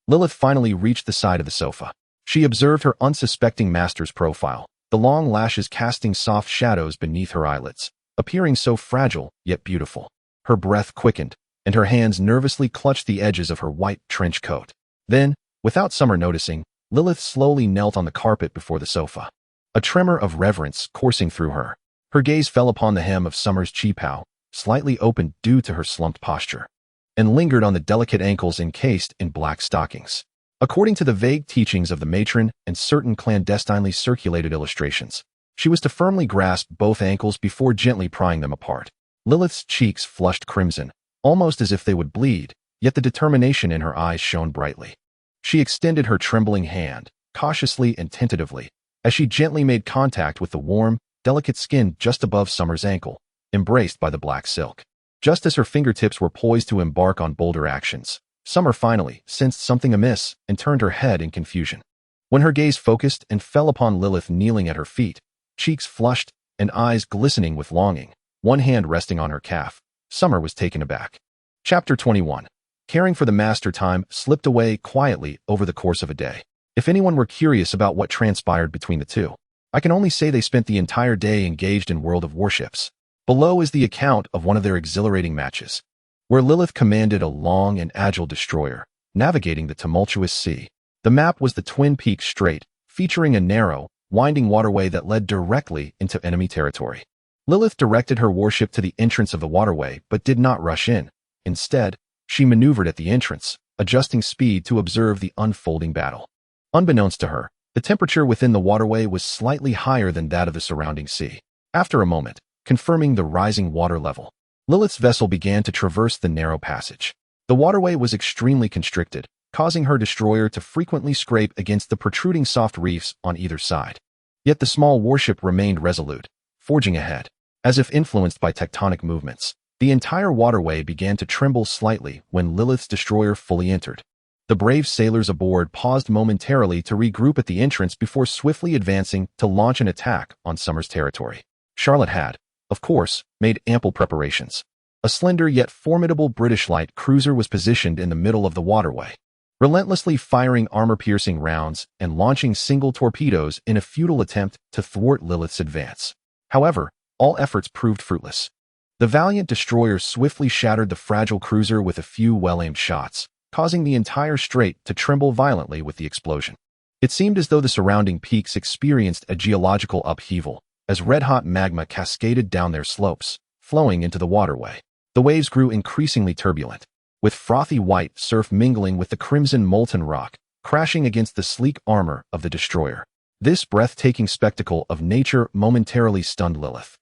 Lilyth finally reached the side of the sofa. She observed her unsuspecting master's profile, the long lashes casting soft shadows beneath her eyelids, appearing so fragile yet beautiful. Her breath quickened, and her hands nervously clutched the edges of her white trench coat. Then, without Summer noticing, Lilyth slowly knelt on the carpet before the sofa. A tremor of reverence coursing through her. Her gaze fell upon the hem of Summer's cheapao, slightly opened due to her slumped posture, and lingered on the delicate ankles encased in black stockings. According to the vague teachings of the matron and certain clandestinely circulated illustrations, she was to firmly grasp both ankles before gently prying them apart. Lilyth's cheeks flushed crimson, almost as if they would bleed, yet the determination in her eyes shone brightly. She extended her trembling hand, cautiously and tentatively, as she gently made contact with the warm, delicate skin just above Summer's ankle, embraced by the black silk. Just as her fingertips were poised to embark on bolder actions, Summer finally sensed something amiss and turned her head in confusion. When her gaze focused and fell upon Lilyth kneeling at her feet, cheeks flushed and eyes glistening with longing, one hand resting on her calf, Summer was taken aback. Chapter 21. Caring for the master time slipped away quietly over the course of a day. If anyone were curious about what transpired between the two, I can only say they spent the entire day engaged in World of Warships. Below is the account of one of their exhilarating matches, where Lilyth commanded a long and agile destroyer, navigating the tumultuous sea. The map was the Twin Peaks Strait, featuring a narrow, winding waterway that led directly into enemy territory. Lilyth directed her warship to the entrance of the waterway but did not rush in. Instead, she maneuvered at the entrance, adjusting speed to observe the unfolding battle. Unbeknownst to her, the temperature within the waterway was slightly higher than that of the surrounding sea. After a moment, confirming the rising water level, Lilyth's vessel began to traverse the narrow passage. The waterway was extremely constricted, causing her destroyer to frequently scrape against the protruding soft reefs on either side. Yet the small warship remained resolute, forging ahead. As if influenced by tectonic movements, the entire waterway began to tremble slightly when Lilyth's destroyer fully entered. The brave sailors aboard paused momentarily to regroup at the entrance before swiftly advancing to launch an attack on Summer's territory. Charlotte had, of course, made ample preparations. A slender yet formidable British light cruiser was positioned in the middle of the waterway, relentlessly firing armor-piercing rounds and launching single torpedoes in a futile attempt to thwart Lilyth's advance. However, all efforts proved fruitless. The valiant destroyer swiftly shattered the fragile cruiser with a few well-aimed shots, causing the entire strait to tremble violently with the explosion. It seemed as though the surrounding peaks experienced a geological upheaval, as red-hot magma cascaded down their slopes, flowing into the waterway. The waves grew increasingly turbulent, with frothy white surf mingling with the crimson molten rock, crashing against the sleek armor of the destroyer. This breathtaking spectacle of nature momentarily stunned Lilyth.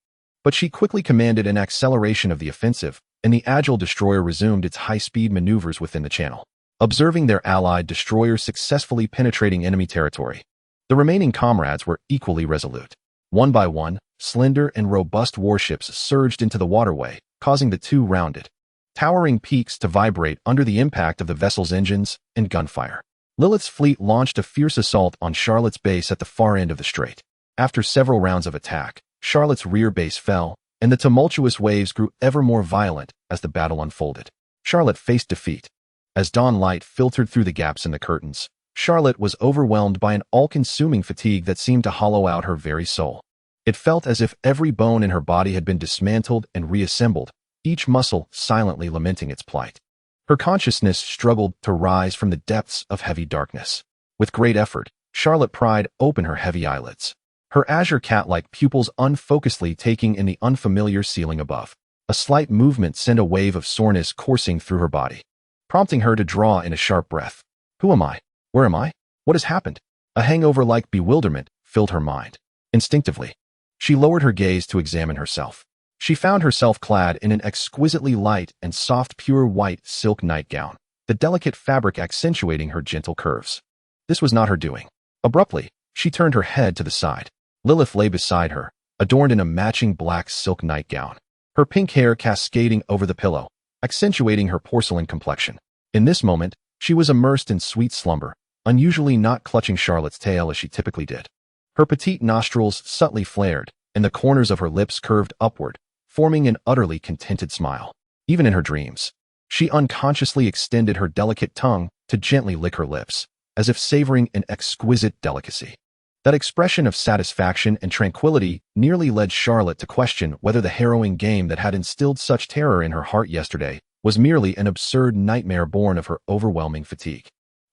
But she quickly commanded an acceleration of the offensive, and the agile destroyer resumed its high-speed maneuvers within the channel. Observing their allied destroyers successfully penetrating enemy territory, the remaining comrades were equally resolute. One by one, slender and robust warships surged into the waterway, causing the two rounded, towering peaks to vibrate under the impact of the vessel's engines and gunfire. Lilyth's fleet launched a fierce assault on Charlotte's base at the far end of the strait. After several rounds of attack, Charlotte's rear base fell, and the tumultuous waves grew ever more violent as the battle unfolded. Charlotte faced defeat. As dawn light filtered through the gaps in the curtains, Charlotte was overwhelmed by an all-consuming fatigue that seemed to hollow out her very soul. It felt as if every bone in her body had been dismantled and reassembled, each muscle silently lamenting its plight. Her consciousness struggled to rise from the depths of heavy darkness. With great effort, Charlotte pried open her heavy eyelids, her azure cat-like pupils unfocusedly taking in the unfamiliar ceiling above. A slight movement sent a wave of soreness coursing through her body, prompting her to draw in a sharp breath. Who am I? Where am I? What has happened? A hangover-like bewilderment filled her mind. Instinctively, she lowered her gaze to examine herself. She found herself clad in an exquisitely light and soft pure white silk nightgown, the delicate fabric accentuating her gentle curves. This was not her doing. Abruptly, she turned her head to the side. Lilyth lay beside her, adorned in a matching black silk nightgown, her pink hair cascading over the pillow, accentuating her porcelain complexion. In this moment, she was immersed in sweet slumber, unusually not clutching Charlotte's tail as she typically did. Her petite nostrils subtly flared, and the corners of her lips curved upward, forming an utterly contented smile. Even in her dreams, she unconsciously extended her delicate tongue to gently lick her lips, as if savoring an exquisite delicacy. That expression of satisfaction and tranquility nearly led Charlotte to question whether the harrowing game that had instilled such terror in her heart yesterday was merely an absurd nightmare born of her overwhelming fatigue.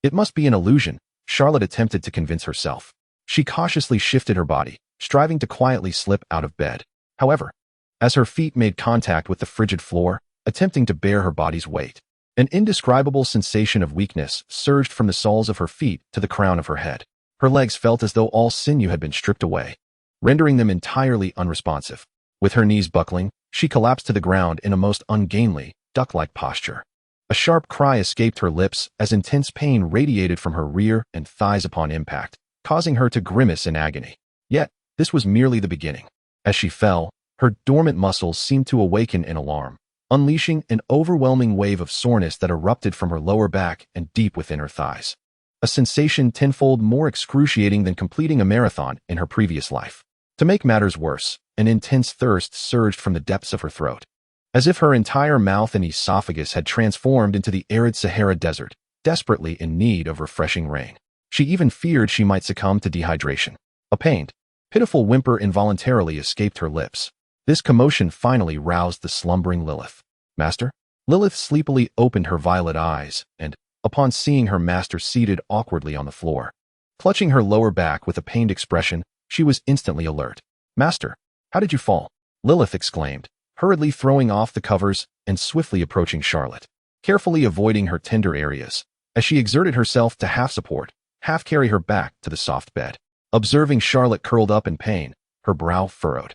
It must be an illusion, Charlotte attempted to convince herself. She cautiously shifted her body, striving to quietly slip out of bed. However, as her feet made contact with the frigid floor, attempting to bear her body's weight, an indescribable sensation of weakness surged from the soles of her feet to the crown of her head. Her legs felt as though all sinew had been stripped away, rendering them entirely unresponsive. With her knees buckling, she collapsed to the ground in a most ungainly, duck-like posture. A sharp cry escaped her lips as intense pain radiated from her rear and thighs upon impact, causing her to grimace in agony. Yet, this was merely the beginning. As she fell, her dormant muscles seemed to awaken in alarm, unleashing an overwhelming wave of soreness that erupted from her lower back and deep within her thighs. A sensation tenfold more excruciating than completing a marathon in her previous life. To make matters worse, an intense thirst surged from the depths of her throat, as if her entire mouth and esophagus had transformed into the arid Sahara Desert, desperately in need of refreshing rain. She even feared she might succumb to dehydration. A pained, pitiful whimper involuntarily escaped her lips. This commotion finally roused the slumbering Lilyth. Master? Lilyth sleepily opened her violet eyes, and, upon seeing her master seated awkwardly on the floor, clutching her lower back with a pained expression, she was instantly alert. Master, how did you fall? Lilyth exclaimed, hurriedly throwing off the covers and swiftly approaching Charlotte, carefully avoiding her tender areas, as she exerted herself to half support, half carry her back to the soft bed. Observing Charlotte curled up in pain, her brow furrowed.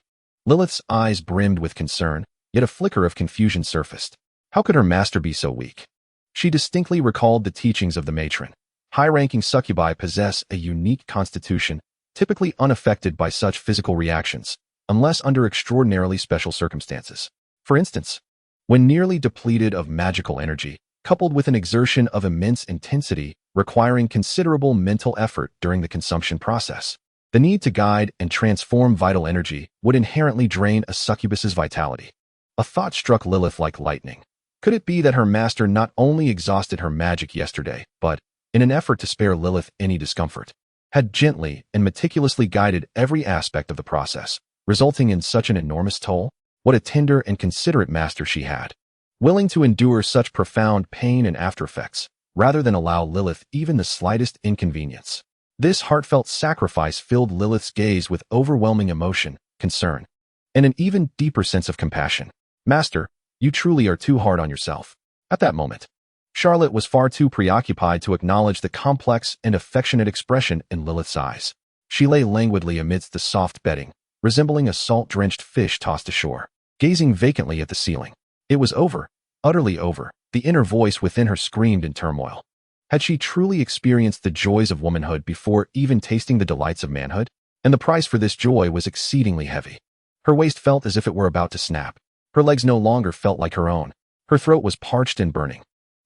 Lilyth's eyes brimmed with concern, yet a flicker of confusion surfaced. How could her master be so weak? She distinctly recalled the teachings of the matron. High-ranking succubi possess a unique constitution, typically unaffected by such physical reactions, unless under extraordinarily special circumstances. For instance, when nearly depleted of magical energy, coupled with an exertion of immense intensity, requiring considerable mental effort during the consumption process. The need to guide and transform vital energy would inherently drain a succubus's vitality. A thought struck Lilyth like lightning. Could it be that her master not only exhausted her magic yesterday, but, in an effort to spare Lilyth any discomfort, had gently and meticulously guided every aspect of the process, resulting in such an enormous toll? What a tender and considerate master she had, willing to endure such profound pain and aftereffects, rather than allow Lilyth even the slightest inconvenience. This heartfelt sacrifice filled Lilyth's gaze with overwhelming emotion, concern, and an even deeper sense of compassion. Master, you truly are too hard on yourself. At that moment, Charlotte was far too preoccupied to acknowledge the complex and affectionate expression in Lilyth's eyes. She lay languidly amidst the soft bedding, resembling a salt-drenched fish tossed ashore, gazing vacantly at the ceiling. It was over, utterly over. The inner voice within her screamed in turmoil. Had she truly experienced the joys of womanhood before even tasting the delights of manhood? And the price for this joy was exceedingly heavy. Her waist felt as if it were about to snap. Her legs no longer felt like her own. Her throat was parched and burning.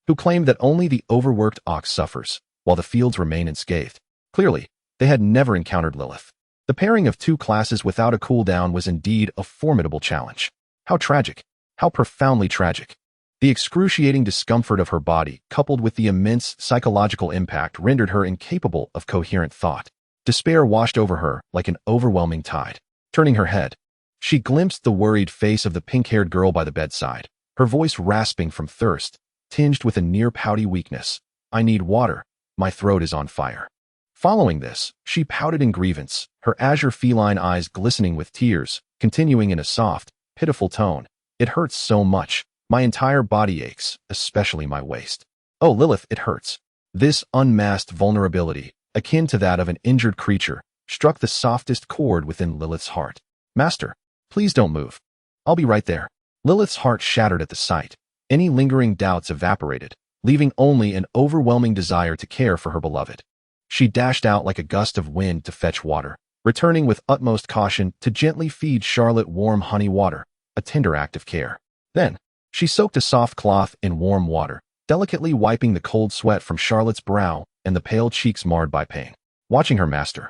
Who claimed that only the overworked ox suffers, while the fields remain unscathed? Clearly, they had never encountered Lilyth. The pairing of two classes without a cool-down was indeed a formidable challenge. How tragic, how profoundly tragic. The excruciating discomfort of her body, coupled with the immense psychological impact, rendered her incapable of coherent thought. Despair washed over her like an overwhelming tide. Turning her head, she glimpsed the worried face of the pink-haired girl by the bedside, her voice rasping from thirst, tinged with a near-pouty weakness. I need water. My throat is on fire. Following this, she pouted in grievance, her azure feline eyes glistening with tears, continuing in a soft, pitiful tone. It hurts so much. My entire body aches, especially my waist. Oh, Lilyth, it hurts. This unmasked vulnerability, akin to that of an injured creature, struck the softest chord within Lilyth's heart. Master, please don't move. I'll be right there. Lilyth's heart shattered at the sight. Any lingering doubts evaporated, leaving only an overwhelming desire to care for her beloved. She dashed out like a gust of wind to fetch water, returning with utmost caution to gently feed Charlotte warm honey water, a tender act of care. Then, she soaked a soft cloth in warm water, delicately wiping the cold sweat from Charlotte's brow and the pale cheeks marred by pain. Watching her master,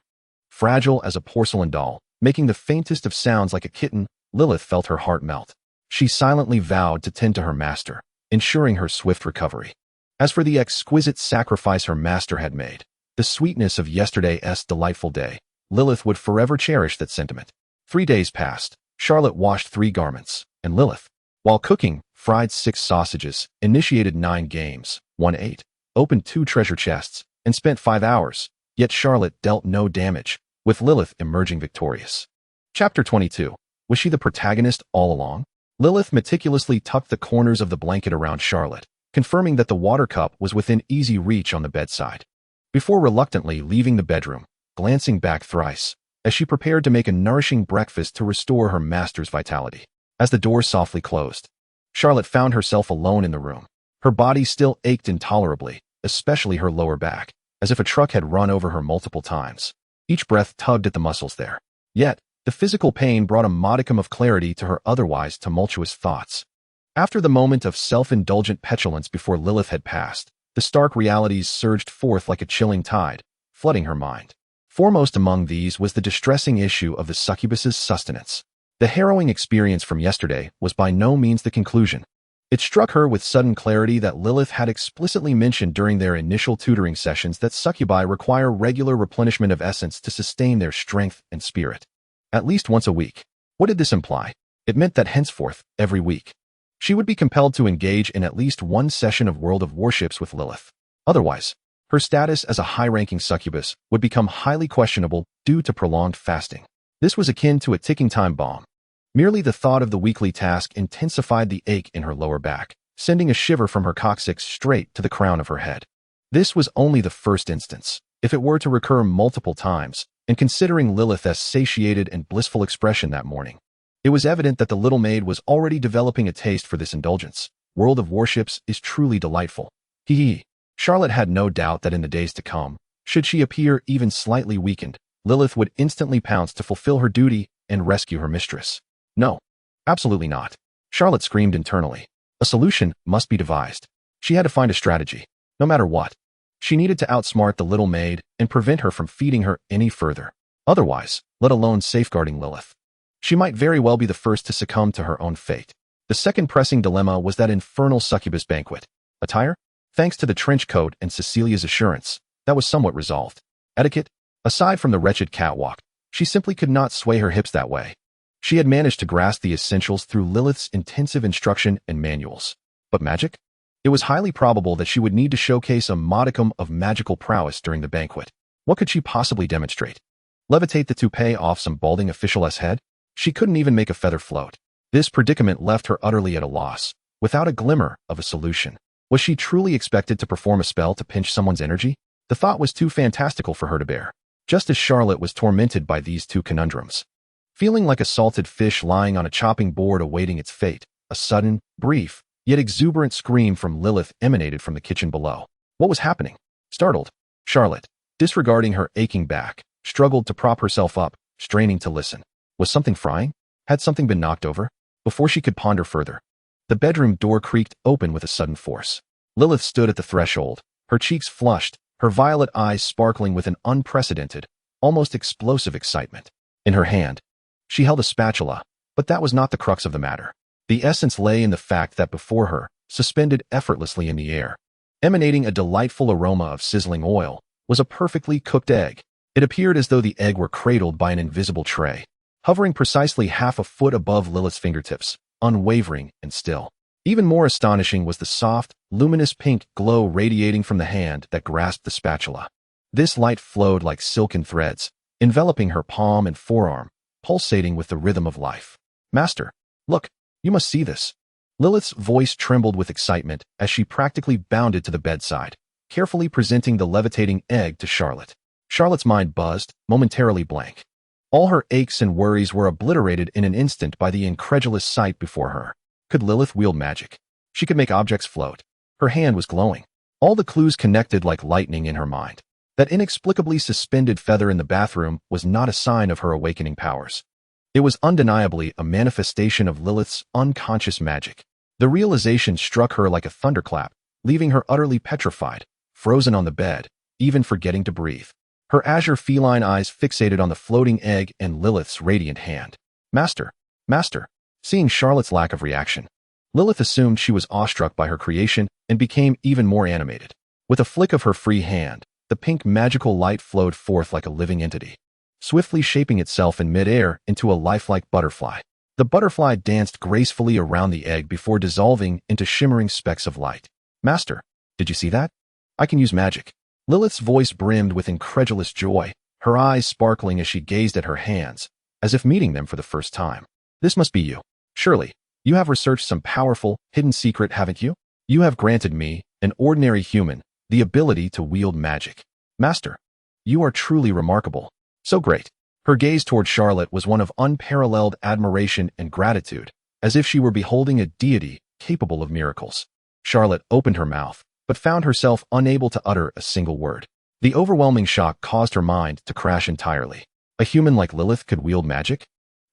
fragile as a porcelain doll, making the faintest of sounds like a kitten, Lilyth felt her heart melt. She silently vowed to tend to her master, ensuring her swift recovery. As for the exquisite sacrifice her master had made, the sweetness of yesterday's delightful day, Lilyth would forever cherish that sentiment. 3 days passed. Charlotte washed 3 garments, and Lilyth, while cooking, fried 6 sausages, initiated 9 games, won 8, opened 2 treasure chests, and spent 5 hours. Yet Charlotte dealt no damage, with Lilyth emerging victorious. Chapter 22. Was she the protagonist all along? Lilyth meticulously tucked the corners of the blanket around Charlotte, confirming that the water cup was within easy reach on the bedside, before reluctantly leaving the bedroom, glancing back thrice, as she prepared to make a nourishing breakfast to restore her master's vitality. As the door softly closed, Charlotte found herself alone in the room. Her body still ached intolerably, especially her lower back, as if a truck had run over her multiple times. Each breath tugged at the muscles there. Yet, the physical pain brought a modicum of clarity to her otherwise tumultuous thoughts. After the moment of self-indulgent petulance before Lilyth had passed, the stark realities surged forth like a chilling tide, flooding her mind. Foremost among these was the distressing issue of the succubus's sustenance. The harrowing experience from yesterday was by no means the conclusion. It struck her with sudden clarity that Lilyth had explicitly mentioned during their initial tutoring sessions that succubi require regular replenishment of essence to sustain their strength and spirit. At least once a week. What did this imply? It meant that henceforth, every week, she would be compelled to engage in at least 1 session of World of Warships with Lilyth. Otherwise, her status as a high-ranking succubus would become highly questionable due to prolonged fasting. This was akin to a ticking time bomb. Merely the thought of the weekly task intensified the ache in her lower back, sending a shiver from her coccyx straight to the crown of her head. This was only the first instance. If it were to recur multiple times, and considering Lilyth's satiated and blissful expression that morning, it was evident that the little maid was already developing a taste for this indulgence. World of Warships is truly delightful. Hee. Charlotte had no doubt that in the days to come, should she appear even slightly weakened, Lilyth would instantly pounce to fulfill her duty and rescue her mistress. No, absolutely not. Charlotte screamed internally. A solution must be devised. She had to find a strategy, no matter what. She needed to outsmart the little maid and prevent her from feeding her any further. Otherwise, let alone safeguarding Lilyth, she might very well be the first to succumb to her own fate. The second pressing dilemma was that infernal succubus banquet. Attire? Thanks to the trench coat and Cecilia's assurance, that was somewhat resolved. Etiquette? Aside from the wretched catwalk, she simply could not sway her hips that way. She had managed to grasp the essentials through Lilyth's intensive instruction and manuals. But magic? It was highly probable that she would need to showcase a modicum of magical prowess during the banquet. What could she possibly demonstrate? Levitate the toupee off some balding official's head? She couldn't even make a feather float. This predicament left her utterly at a loss, without a glimmer of a solution. Was she truly expected to perform a spell to pinch someone's energy? The thought was too fantastical for her to bear, just as Charlotte was tormented by these two conundrums. Feeling like a salted fish lying on a chopping board awaiting its fate, a sudden, brief, yet exuberant scream from Lilyth emanated from the kitchen below. What was happening? Startled, Charlotte, disregarding her aching back, struggled to prop herself up, straining to listen. Was something frying? Had something been knocked over? Before she could ponder further, the bedroom door creaked open with a sudden force. Lilyth stood at the threshold, her cheeks flushed, her violet eyes sparkling with an unprecedented, almost explosive excitement. In her hand, she held a spatula, but that was not the crux of the matter. The essence lay in the fact that before her, suspended effortlessly in the air, emanating a delightful aroma of sizzling oil, was a perfectly cooked egg. It appeared as though the egg were cradled by an invisible tray, hovering precisely half a foot above Lilyth's fingertips, unwavering and still. Even more astonishing was the soft, luminous pink glow radiating from the hand that grasped the spatula. This light flowed like silken threads, enveloping her palm and forearm, pulsating with the rhythm of life. Master, look, you must see this. Lilyth's voice trembled with excitement as she practically bounded to the bedside, carefully presenting the levitating egg to Charlotte. Charlotte's mind buzzed, momentarily blank. All her aches and worries were obliterated in an instant by the incredulous sight before her. Could Lilyth wield magic? She could make objects float. Her hand was glowing. All the clues connected like lightning in her mind. That inexplicably suspended feather in the bathroom was not a sign of her awakening powers. It was undeniably a manifestation of Lilyth's unconscious magic. The realization struck her like a thunderclap, leaving her utterly petrified, frozen on the bed, even forgetting to breathe. Her azure feline eyes fixated on the floating egg and Lilyth's radiant hand. Master, Master. Seeing Charlotte's lack of reaction, Lilyth assumed she was awestruck by her creation and became even more animated. With a flick of her free hand, the pink magical light flowed forth like a living entity, swiftly shaping itself in midair into a lifelike butterfly. The butterfly danced gracefully around the egg before dissolving into shimmering specks of light. Master, did you see that? I can use magic. Lilyth's voice brimmed with incredulous joy, her eyes sparkling as she gazed at her hands, as if meeting them for the first time. This must be you. Surely, you have researched some powerful, hidden secret, haven't you? You have granted me, an ordinary human, the ability to wield magic. Master, you are truly remarkable. So great. Her gaze toward Charlotte was one of unparalleled admiration and gratitude, as if she were beholding a deity capable of miracles. Charlotte opened her mouth, but found herself unable to utter a single word. The overwhelming shock caused her mind to crash entirely. A human like Lilyth could wield magic?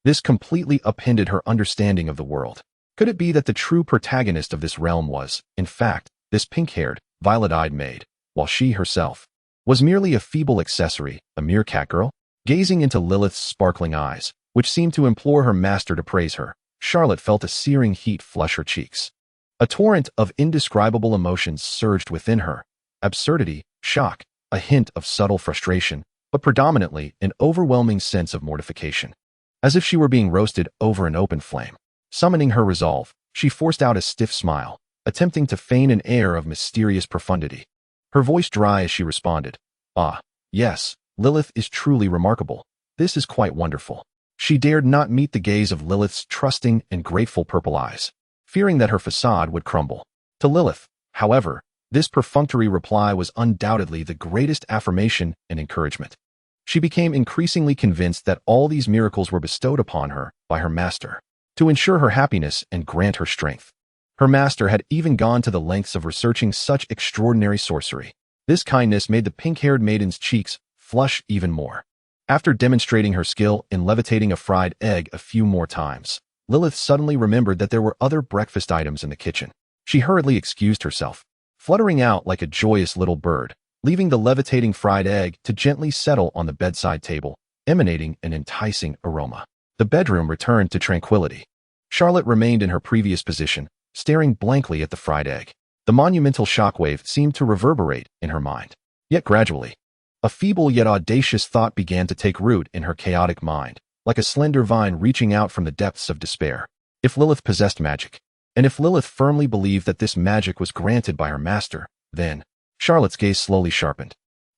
This completely upended her understanding of the world. Could it be that the true protagonist of this realm was, in fact, this pink-haired, violet-eyed maid, while she herself was merely a feeble accessory, a mere catgirl? Gazing into Lilyth's sparkling eyes, which seemed to implore her master to praise her, Charlotte felt a searing heat flush her cheeks. A torrent of indescribable emotions surged within her: absurdity, shock, a hint of subtle frustration, but predominantly an overwhelming sense of mortification. As if she were being roasted over an open flame. Summoning her resolve, she forced out a stiff smile, attempting to feign an air of mysterious profundity. Her voice dry as she responded, "Ah, yes, Lilyth is truly remarkable. This is quite wonderful." She dared not meet the gaze of Lilyth's trusting and grateful purple eyes, fearing that her facade would crumble. To Lilyth, however, this perfunctory reply was undoubtedly the greatest affirmation and encouragement. She became increasingly convinced that all these miracles were bestowed upon her by her master, to ensure her happiness and grant her strength. Her master had even gone to the lengths of researching such extraordinary sorcery. This kindness made the pink-haired maiden's cheeks flush even more. After demonstrating her skill in levitating a fried egg a few more times, Lilyth suddenly remembered that there were other breakfast items in the kitchen. She hurriedly excused herself, fluttering out like a joyous little bird, leaving the levitating fried egg to gently settle on the bedside table, emanating an enticing aroma. The bedroom returned to tranquility. Charlotte remained in her previous position, staring blankly at the fried egg. The monumental shockwave seemed to reverberate in her mind. Yet gradually, a feeble yet audacious thought began to take root in her chaotic mind, like a slender vine reaching out from the depths of despair. If Lilyth possessed magic, and if Lilyth firmly believed that this magic was granted by her master, then Charlotte's gaze slowly sharpened,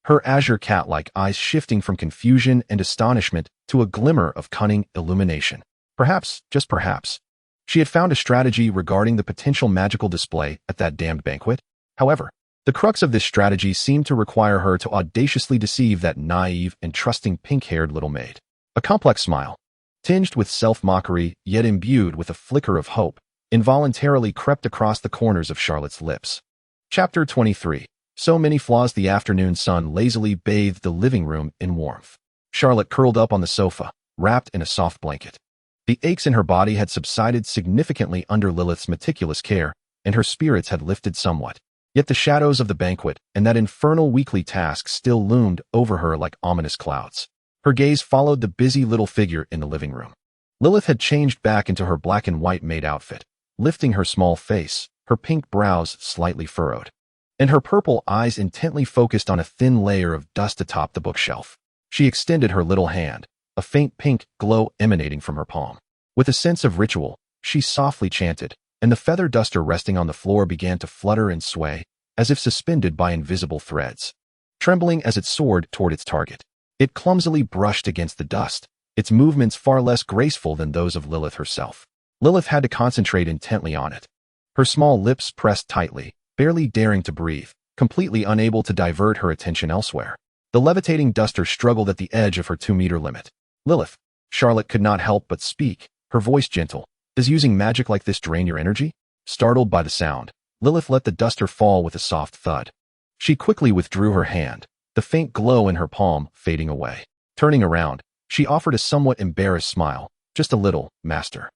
her azure cat-like eyes shifting from confusion and astonishment to a glimmer of cunning illumination. Perhaps, just perhaps, she had found a strategy regarding the potential magical display at that damned banquet. However, the crux of this strategy seemed to require her to audaciously deceive that naive and trusting pink-haired little maid. A complex smile, tinged with self-mockery yet imbued with a flicker of hope, involuntarily crept across the corners of Charlotte's lips. Chapter 23. So many flaws. The afternoon sun lazily bathed the living room in warmth. Charlotte curled up on the sofa, wrapped in a soft blanket. The aches in her body had subsided significantly under Lilyth's meticulous care, and her spirits had lifted somewhat. Yet the shadows of the banquet and that infernal weekly task still loomed over her like ominous clouds. Her gaze followed the busy little figure in the living room. Lilyth had changed back into her black and white maid outfit, lifting her small face, her pink brows slightly furrowed, and her purple eyes intently focused on a thin layer of dust atop the bookshelf. She extended her little hand, a faint pink glow emanating from her palm. With a sense of ritual, she softly chanted, and the feather duster resting on the floor began to flutter and sway, as if suspended by invisible threads. Trembling as it soared toward its target, it clumsily brushed against the dust, its movements far less graceful than those of Lilyth herself. Lilyth had to concentrate intently on it. Her small lips pressed tightly, barely daring to breathe, completely unable to divert her attention elsewhere. The levitating duster struggled at the edge of her 2-meter limit. Lilyth, Charlotte could not help but speak, her voice gentle. Does using magic like this drain your energy? Startled by the sound, Lilyth let the duster fall with a soft thud. She quickly withdrew her hand, the faint glow in her palm fading away. Turning around, she offered a somewhat embarrassed smile. Just a little, master.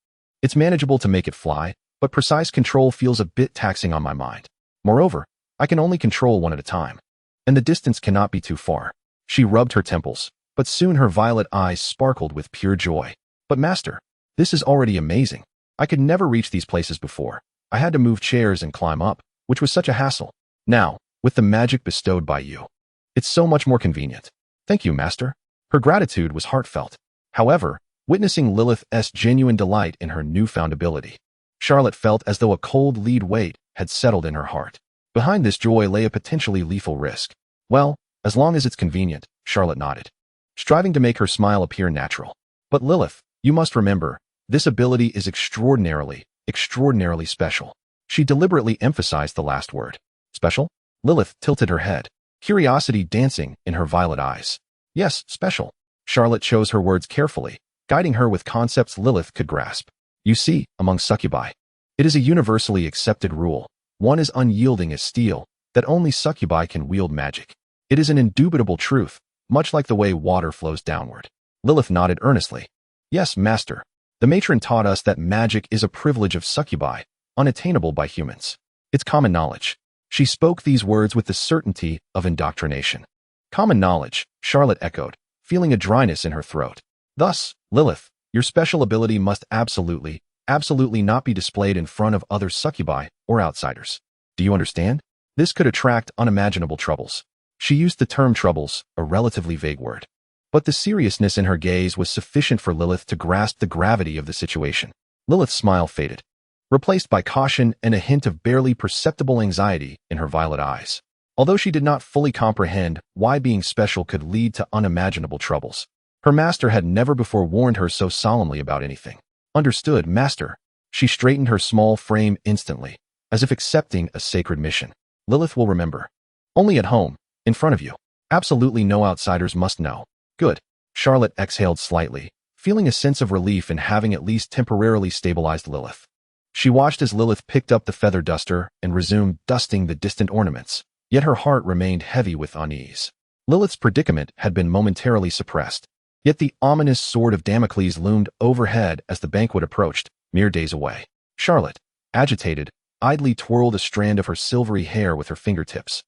It's manageable to make it fly, but precise control feels a bit taxing on my mind. Moreover, I can only control one at a time, and the distance cannot be too far. She rubbed her temples, but soon her violet eyes sparkled with pure joy. But master, this is already amazing. I could never reach these places before. I had to move chairs and climb up, which was such a hassle. Now, with the magic bestowed by you, it's so much more convenient. Thank you, master. Her gratitude was heartfelt. However, witnessing Lilyth's genuine delight in her newfound ability, Charlotte felt as though a cold lead weight had settled in her heart. Behind this joy lay a potentially lethal risk. Well, as long as it's convenient, Charlotte nodded, striving to make her smile appear natural. But Lilyth, you must remember, this ability is extraordinarily special. She deliberately emphasized the last word. Special? Lilyth tilted her head, curiosity dancing in her violet eyes. Yes, special. Charlotte chose her words carefully, guiding her with concepts Lilyth could grasp. You see, among succubi, it is a universally accepted rule. One is unyielding as steel, that only succubi can wield magic. It is an indubitable truth, much like the way water flows downward. Lilyth nodded earnestly. Yes, master. The matron taught us that magic is a privilege of succubi, unattainable by humans. It's common knowledge. She spoke these words with the certainty of indoctrination. Common knowledge, Charlotte echoed, feeling a dryness in her throat. Thus, Lilyth, your special ability must absolutely not be displayed in front of other succubi or outsiders. Do you understand? This could attract unimaginable troubles. She used the term troubles, a relatively vague word. But the seriousness in her gaze was sufficient for Lilyth to grasp the gravity of the situation. Lilyth's smile faded, replaced by caution and a hint of barely perceptible anxiety in her violet eyes. Although she did not fully comprehend why being special could lead to unimaginable troubles, her master had never before warned her so solemnly about anything. Understood, master. She straightened her small frame instantly, as if accepting a sacred mission. Lilyth will remember. Only at home, in front of you. Absolutely no outsiders must know. Good. Charlotte exhaled slightly, feeling a sense of relief in having at least temporarily stabilized Lilyth. She watched as Lilyth picked up the feather duster and resumed dusting the distant ornaments, yet her heart remained heavy with unease. Lilyth's predicament had been momentarily suppressed, yet the ominous sword of Damocles loomed overhead as the banquet approached, mere days away. Charlotte, agitated, idly twirled a strand of her silvery hair with her fingertips.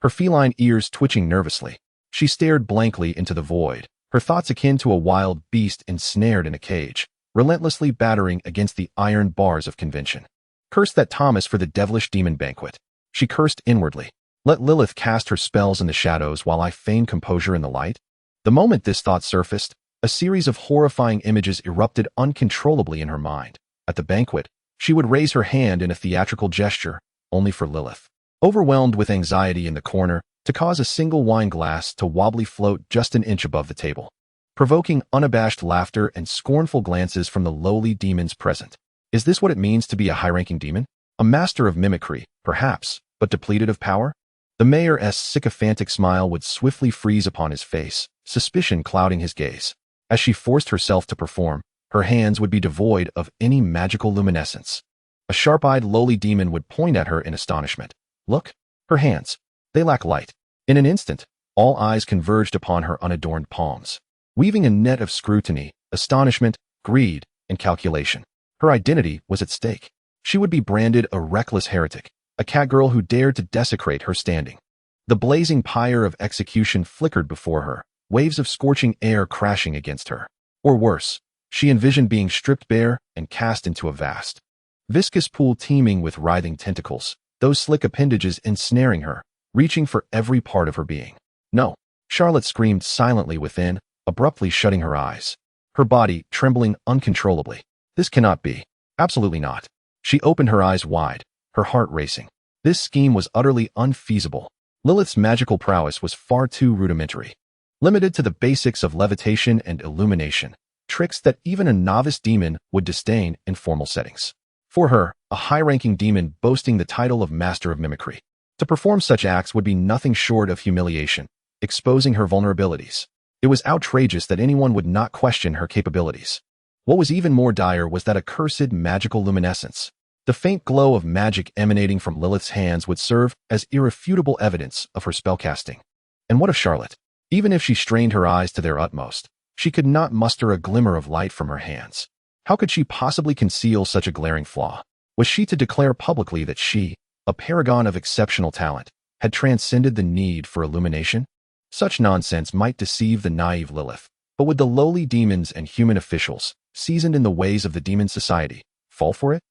Her feline ears twitching nervously, she stared blankly into the void, her thoughts akin to a wild beast ensnared in a cage, relentlessly battering against the iron bars of convention. Curse that Thomas for the devilish demon banquet. She cursed inwardly. Let Lilyth cast her spells in the shadows while I feign composure in the light. The moment this thought surfaced, a series of horrifying images erupted uncontrollably in her mind. At the banquet, she would raise her hand in a theatrical gesture, only for Lilyth, overwhelmed with anxiety in the corner, to cause a single wine glass to wobbly float just an inch above the table, provoking unabashed laughter and scornful glances from the lowly demons present. Is this what it means to be a high-ranking demon? A master of mimicry, perhaps, but depleted of power? The mayor's sycophantic smile would swiftly freeze upon his face, suspicion clouding his gaze. As she forced herself to perform, her hands would be devoid of any magical luminescence. A sharp-eyed lowly demon would point at her in astonishment. Look, her hands. They lack light. In an instant, all eyes converged upon her unadorned palms, weaving a net of scrutiny, astonishment, greed, and calculation. Her identity was at stake. She would be branded a reckless heretic, a catgirl who dared to desecrate her standing. The blazing pyre of execution flickered before her, waves of scorching air crashing against her. Or worse, she envisioned being stripped bare and cast into a vast, viscous pool teeming with writhing tentacles, those slick appendages ensnaring her, reaching for every part of her being. No, Charlotte screamed silently within, abruptly shutting her eyes, her body trembling uncontrollably. This cannot be. Absolutely not. She opened her eyes wide, her heart racing. This scheme was utterly unfeasible. Lilyth's magical prowess was far too rudimentary, limited to the basics of levitation and illumination, tricks that even a novice demon would disdain in formal settings. For her, a high-ranking demon boasting the title of Master of Mimicry, to perform such acts would be nothing short of humiliation, exposing her vulnerabilities. It was outrageous that anyone would not question her capabilities. What was even more dire was that accursed magical luminescence. The faint glow of magic emanating from Lilyth's hands would serve as irrefutable evidence of her spellcasting. And what of Charlotte? Even if she strained her eyes to their utmost, she could not muster a glimmer of light from her hands. How could she possibly conceal such a glaring flaw? Was she to declare publicly that she, a paragon of exceptional talent, had transcended the need for illumination? Such nonsense might deceive the naive Lilyth, but would the lowly demons and human officials, seasoned in the ways of the demon society, fall for it?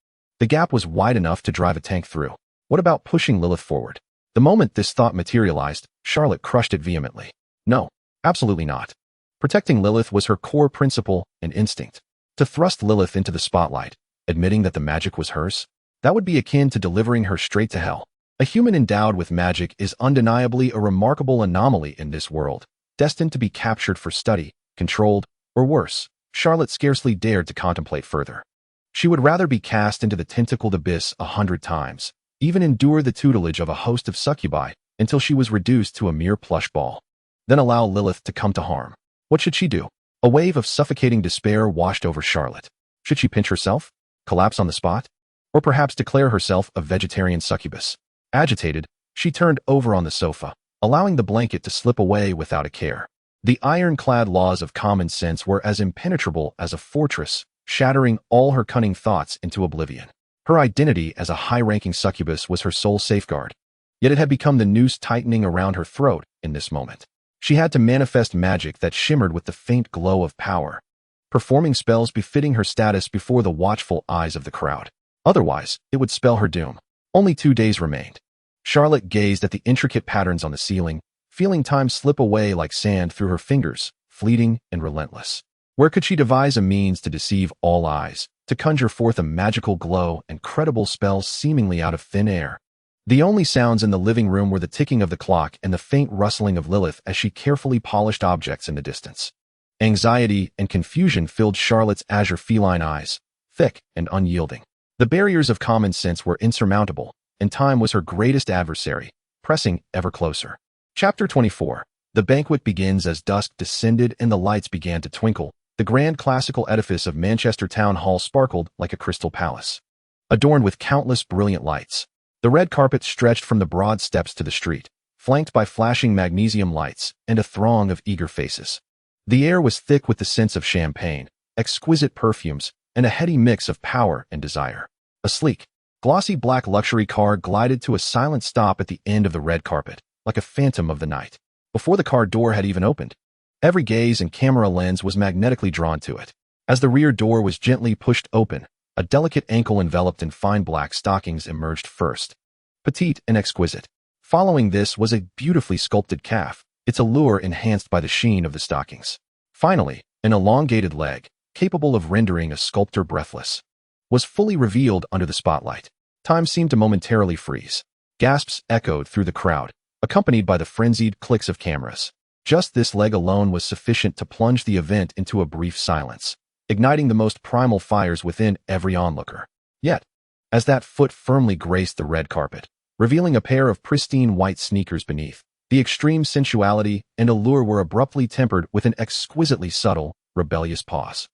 The gap was wide enough to drive a tank through. What about pushing Lilyth forward? The moment this thought materialized, Charlotte crushed it vehemently. No, absolutely not. Protecting Lilyth was her core principle and instinct. To thrust Lilyth into the spotlight, admitting that the magic was hers, that would be akin to delivering her straight to hell. A human endowed with magic is undeniably a remarkable anomaly in this world, destined to be captured for study, controlled, or worse. Charlotte scarcely dared to contemplate further. She would rather be cast into the tentacled abyss 100 times, even endure the tutelage of a host of succubi until she was reduced to a mere plush ball, then allow Lilyth to come to harm. What should she do? A wave of suffocating despair washed over Charlotte. Should she pinch herself? Collapse on the spot? Or perhaps declare herself a vegetarian succubus? Agitated, she turned over on the sofa, allowing the blanket to slip away without a care. The ironclad laws of common sense were as impenetrable as a fortress, shattering all her cunning thoughts into oblivion. Her identity as a high-ranking succubus was her sole safeguard, yet it had become the noose tightening around her throat in this moment. She had to manifest magic that shimmered with the faint glow of power, performing spells befitting her status before the watchful eyes of the crowd. Otherwise, it would spell her doom. Only 2 days remained. Charlotte gazed at the intricate patterns on the ceiling, feeling time slip away like sand through her fingers, fleeting and relentless. Where could she devise a means to deceive all eyes, to conjure forth a magical glow and credible spells seemingly out of thin air? The only sounds in the living room were the ticking of the clock and the faint rustling of Lilyth as she carefully polished objects in the distance. Anxiety and confusion filled Charlotte's azure feline eyes, thick and unyielding. The barriers of common sense were insurmountable, and time was her greatest adversary, pressing ever closer. Chapter 24. The banquet begins as dusk descended and the lights began to twinkle. The grand classical edifice of Manchester Town Hall sparkled like a crystal palace, adorned with countless brilliant lights. The red carpet stretched from the broad steps to the street, flanked by flashing magnesium lights and a throng of eager faces. The air was thick with the scents of champagne, exquisite perfumes, and a heady mix of power and desire. A sleek, Glossy black luxury car glided to a silent stop at the end of the red carpet, like a phantom of the night. Before the car door had even opened, every gaze and camera lens was magnetically drawn to it. As the rear door was gently pushed open, a delicate ankle enveloped in fine black stockings emerged first. Petite and exquisite. Following this was a beautifully sculpted calf, its allure enhanced by the sheen of the stockings. Finally, an elongated leg, capable of rendering a sculptor breathless, was fully revealed under the spotlight. Time seemed to momentarily freeze. Gasps echoed through the crowd, accompanied by the frenzied clicks of cameras. Just this leg alone was sufficient to plunge the event into a brief silence, igniting the most primal fires within every onlooker. Yet, as that foot firmly graced the red carpet, revealing a pair of pristine white sneakers beneath, the extreme sensuality and allure were abruptly tempered with an exquisitely subtle, rebellious pause.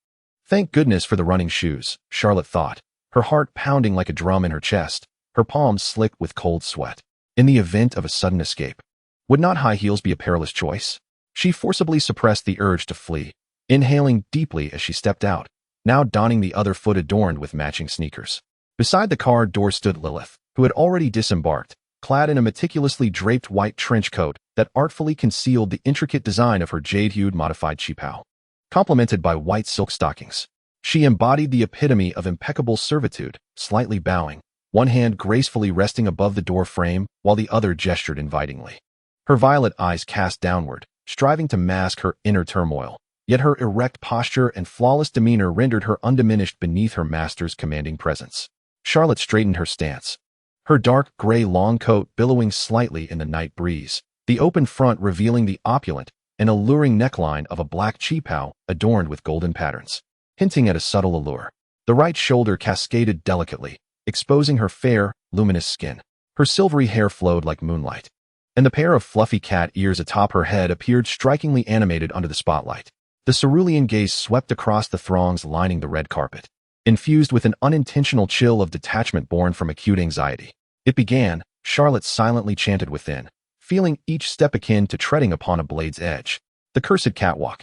Thank goodness for the running shoes, Charlotte thought, her heart pounding like a drum in her chest, her palms slick with cold sweat. In the event of a sudden escape, would not high heels be a perilous choice? She forcibly suppressed the urge to flee, inhaling deeply as she stepped out, now donning the other foot adorned with matching sneakers. Beside the car door stood Lilyth, who had already disembarked, clad in a meticulously draped white trench coat that artfully concealed the intricate design of her jade-hued modified chipao. Complemented by white silk stockings, she embodied the epitome of impeccable servitude, slightly bowing, one hand gracefully resting above the door frame while the other gestured invitingly. Her violet eyes cast downward, striving to mask her inner turmoil, yet her erect posture and flawless demeanor rendered her undiminished beneath her master's commanding presence. Charlotte straightened her stance, her dark gray long coat billowing slightly in the night breeze, the open front revealing the opulent and alluring neckline of a black chipao adorned with golden patterns, hinting at a subtle allure. The right shoulder cascaded delicately, exposing her fair, luminous skin. Her silvery hair flowed like moonlight, and the pair of fluffy cat ears atop her head appeared strikingly animated under the spotlight. The cerulean gaze swept across the throngs lining the red carpet, infused with an unintentional chill of detachment born from acute anxiety. It began, Charlotte silently chanted within, feeling each step akin to treading upon a blade's edge. The cursed catwalk.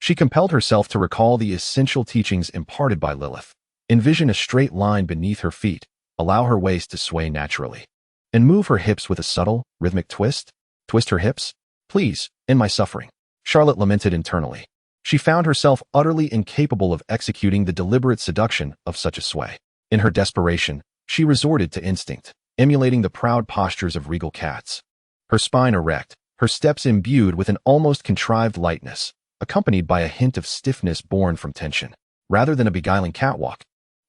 She compelled herself to recall the essential teachings imparted by Lilyth. Envision a straight line beneath her feet, allow her waist to sway naturally, and move her hips with a subtle, rhythmic twist. Twist her hips? Please, in my suffering. Charlotte lamented internally. She found herself utterly incapable of executing the deliberate seduction of such a sway. In her desperation, she resorted to instinct, emulating the proud postures of regal cats. Her spine erect, her steps imbued with an almost contrived lightness, accompanied by a hint of stiffness born from tension. Rather than a beguiling catwalk,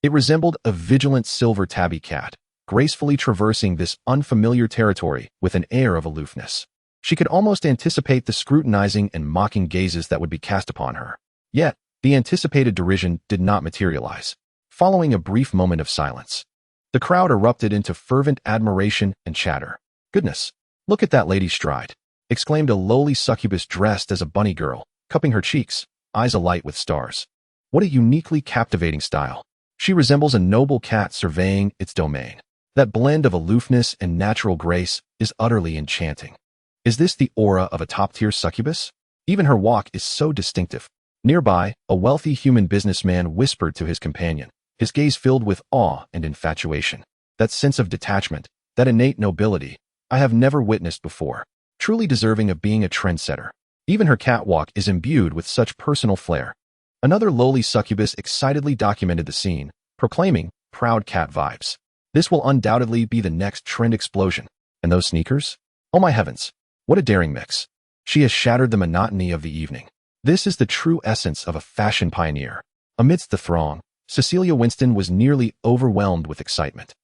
it resembled a vigilant silver tabby cat, gracefully traversing this unfamiliar territory with an air of aloofness. She could almost anticipate the scrutinizing and mocking gazes that would be cast upon her. Yet, the anticipated derision did not materialize. Following a brief moment of silence, the crowd erupted into fervent admiration and chatter. "Goodness, look at that lady stride," exclaimed a lowly succubus dressed as a bunny girl, cupping her cheeks, eyes alight with stars. "What a uniquely captivating style. She resembles a noble cat surveying its domain. That blend of aloofness and natural grace is utterly enchanting. Is this the aura of a top-tier succubus? Even her walk is so distinctive." Nearby, a wealthy human businessman whispered to his companion, his gaze filled with awe and infatuation. "That sense of detachment, that innate nobility, I have never witnessed before. Truly deserving of being a trendsetter. Even her catwalk is imbued with such personal flair." Another lowly succubus excitedly documented the scene, proclaiming, "Proud cat vibes. This will undoubtedly be the next trend explosion. And those sneakers? Oh my heavens, what a daring mix. She has shattered the monotony of the evening. This is the true essence of a fashion pioneer." Amidst the throng, Cecilia Winston was nearly overwhelmed with excitement.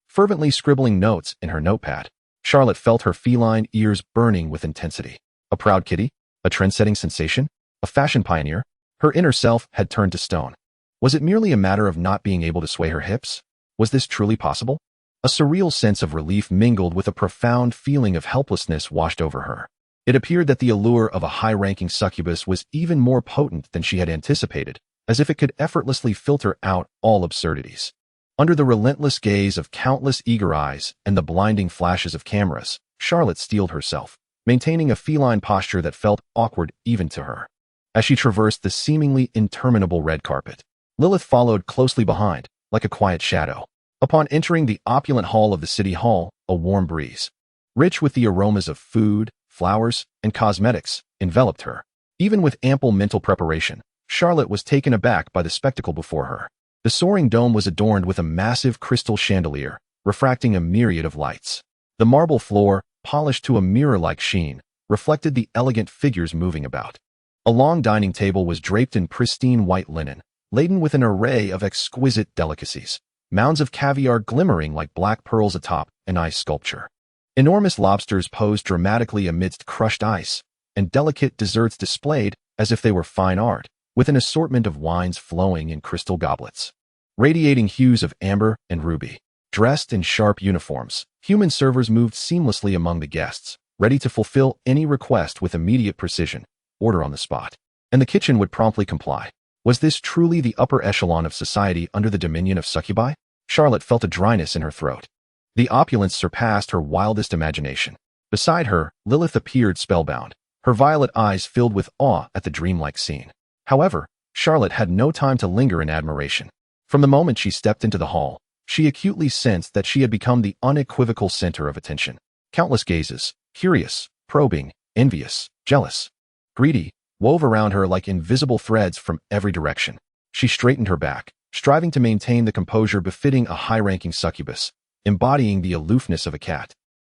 Fervently scribbling notes in her notepad, Charlotte felt her feline ears burning with intensity. A proud kitty? A trend-setting sensation? A fashion pioneer? Her inner self had turned to stone. Was it merely a matter of not being able to sway her hips? Was this truly possible? A surreal sense of relief mingled with a profound feeling of helplessness washed over her. It appeared that the allure of a high-ranking succubus was even more potent than she had anticipated, as if it could effortlessly filter out all absurdities. Under the relentless gaze of countless eager eyes and the blinding flashes of cameras, Charlotte steeled herself, maintaining a feline posture that felt awkward even to her. As she traversed the seemingly interminable red carpet, Lilyth followed closely behind, like a quiet shadow. Upon entering the opulent hall of the city hall, a warm breeze, rich with the aromas of food, flowers, and cosmetics, enveloped her. Even with ample mental preparation, Charlotte was taken aback by the spectacle before her. The soaring dome was adorned with a massive crystal chandelier, refracting a myriad of lights. The marble floor, polished to a mirror-like sheen, reflected the elegant figures moving about. A long dining table was draped in pristine white linen, laden with an array of exquisite delicacies, mounds of caviar glimmering like black pearls atop an ice sculpture. Enormous lobsters posed dramatically amidst crushed ice, and delicate desserts displayed as if they were fine art, with an assortment of wines flowing in crystal goblets. Radiating hues of amber and ruby, dressed in sharp uniforms, human servers moved seamlessly among the guests, ready to fulfill any request with immediate precision, order on the spot. And the kitchen would promptly comply. Was this truly the upper echelon of society under the dominion of succubi? Charlotte felt a dryness in her throat. The opulence surpassed her wildest imagination. Beside her, Lilyth appeared spellbound, her violet eyes filled with awe at the dreamlike scene. However, Charlotte had no time to linger in admiration. From the moment she stepped into the hall, she acutely sensed that she had become the unequivocal center of attention. Countless gazes, curious, probing, envious, jealous, greedy, wove around her like invisible threads from every direction. She straightened her back, striving to maintain the composure befitting a high-ranking succubus, embodying the aloofness of a cat,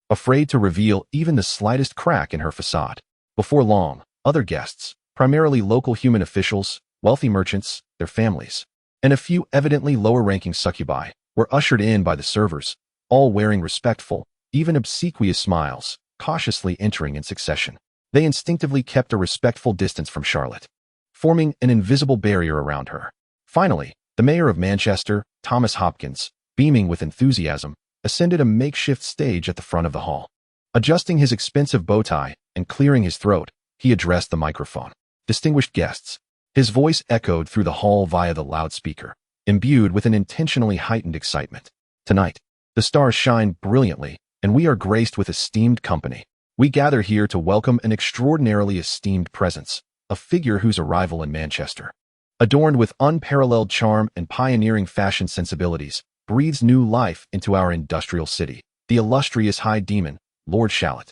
afraid to reveal even the slightest crack in her facade. Before long, other guests, primarily local human officials, wealthy merchants, their families, and a few evidently lower-ranking succubi, were ushered in by the servers, all wearing respectful, even obsequious smiles, cautiously entering in succession. They instinctively kept a respectful distance from Charlotte, forming an invisible barrier around her. Finally, the mayor of Manchester, Thomas Hopkins, beaming with enthusiasm, ascended a makeshift stage at the front of the hall. Adjusting his expensive bow tie and clearing his throat, he addressed the microphone. Distinguished guests. His voice echoed through the hall via the loudspeaker, imbued with an intentionally heightened excitement. Tonight, the stars shine brilliantly, and we are graced with esteemed company. We gather here to welcome an extraordinarily esteemed presence, a figure whose arrival in Manchester, adorned with unparalleled charm and pioneering fashion sensibilities, breathes new life into our industrial city, the illustrious High Demon, Lord Charlotte.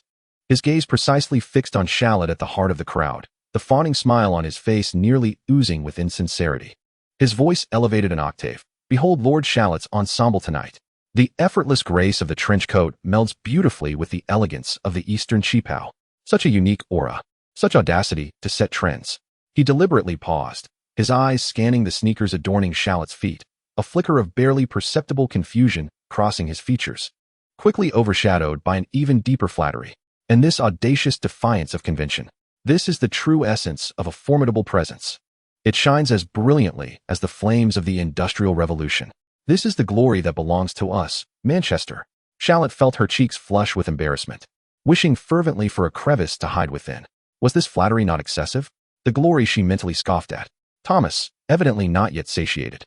His gaze precisely fixed on Charlotte at the heart of the crowd, the fawning smile on his face nearly oozing with insincerity. His voice elevated an octave. Behold Lord Charlotte's ensemble tonight. The effortless grace of the trench coat melds beautifully with the elegance of the Eastern cheapao. Such a unique aura, such audacity to set trends. He deliberately paused, his eyes scanning the sneakers adorning Charlotte's feet, a flicker of barely perceptible confusion crossing his features, quickly overshadowed by an even deeper flattery. And this audacious defiance of convention. This is the true essence of a formidable presence. It shines as brilliantly as the flames of the Industrial Revolution. This is the glory that belongs to us, Manchester. Charlotte felt her cheeks flush with embarrassment, wishing fervently for a crevice to hide within. Was this flattery not excessive? The glory she mentally scoffed at. Thomas, evidently not yet satiated,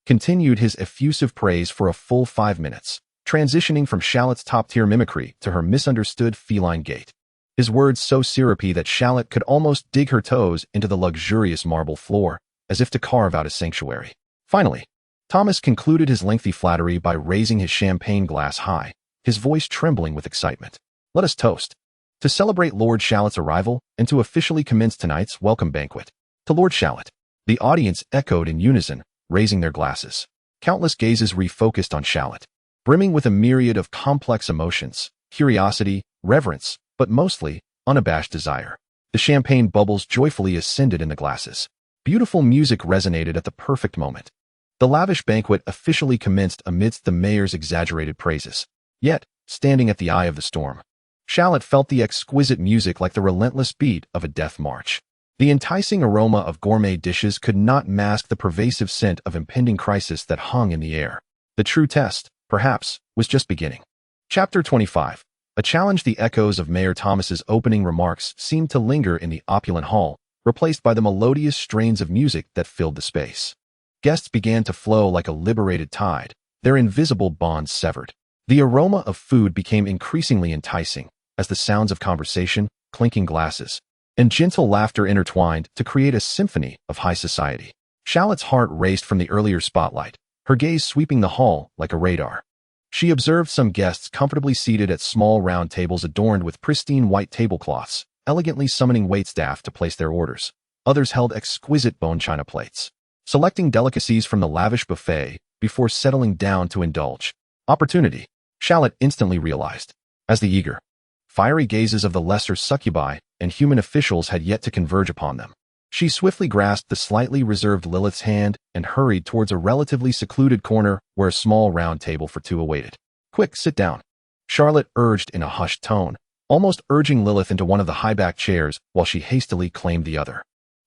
continued his effusive praise for a full 5 minutes, transitioning from Charlotte's top-tier mimicry to her misunderstood feline gait. His words so syrupy that Charlotte could almost dig her toes into the luxurious marble floor, as if to carve out a sanctuary. Finally, Thomas concluded his lengthy flattery by raising his champagne glass high, his voice trembling with excitement. Let us toast. To celebrate Lord Charlotte's arrival and to officially commence tonight's welcome banquet. To Lord Charlotte. The audience echoed in unison, raising their glasses. Countless gazes refocused on Charlotte, brimming with a myriad of complex emotions, curiosity, reverence, but mostly unabashed desire. The champagne bubbles joyfully ascended in the glasses. Beautiful music resonated at the perfect moment. The lavish banquet officially commenced amidst the mayor's exaggerated praises. Yet, standing at the eye of the storm, Charlotte felt the exquisite music like the relentless beat of a death march. The enticing aroma of gourmet dishes could not mask the pervasive scent of impending crisis that hung in the air. The true test, perhaps, was just beginning. Chapter 25. A challenge. The echoes of Mayor Thomas's opening remarks seemed to linger in the opulent hall, replaced by the melodious strains of music that filled the space. Guests began to flow like a liberated tide, their invisible bonds severed. The aroma of food became increasingly enticing as the sounds of conversation, clinking glasses, and gentle laughter intertwined to create a symphony of high society. Charlotte's heart raced from the earlier spotlight, her gaze sweeping the hall like a radar. She observed some guests comfortably seated at small round tables adorned with pristine white tablecloths, elegantly summoning waitstaff to place their orders. Others held exquisite bone china plates, selecting delicacies from the lavish buffet before settling down to indulge. Opportunity, Charlotte instantly realized, as the eager, fiery gazes of the lesser succubi and human officials had yet to converge upon them. She swiftly grasped the slightly reserved Lilyth's hand and hurried towards a relatively secluded corner where a small round table for two awaited. "Quick, sit down," Charlotte urged in a hushed tone, almost urging Lilyth into one of the high-backed chairs while she hastily claimed the other.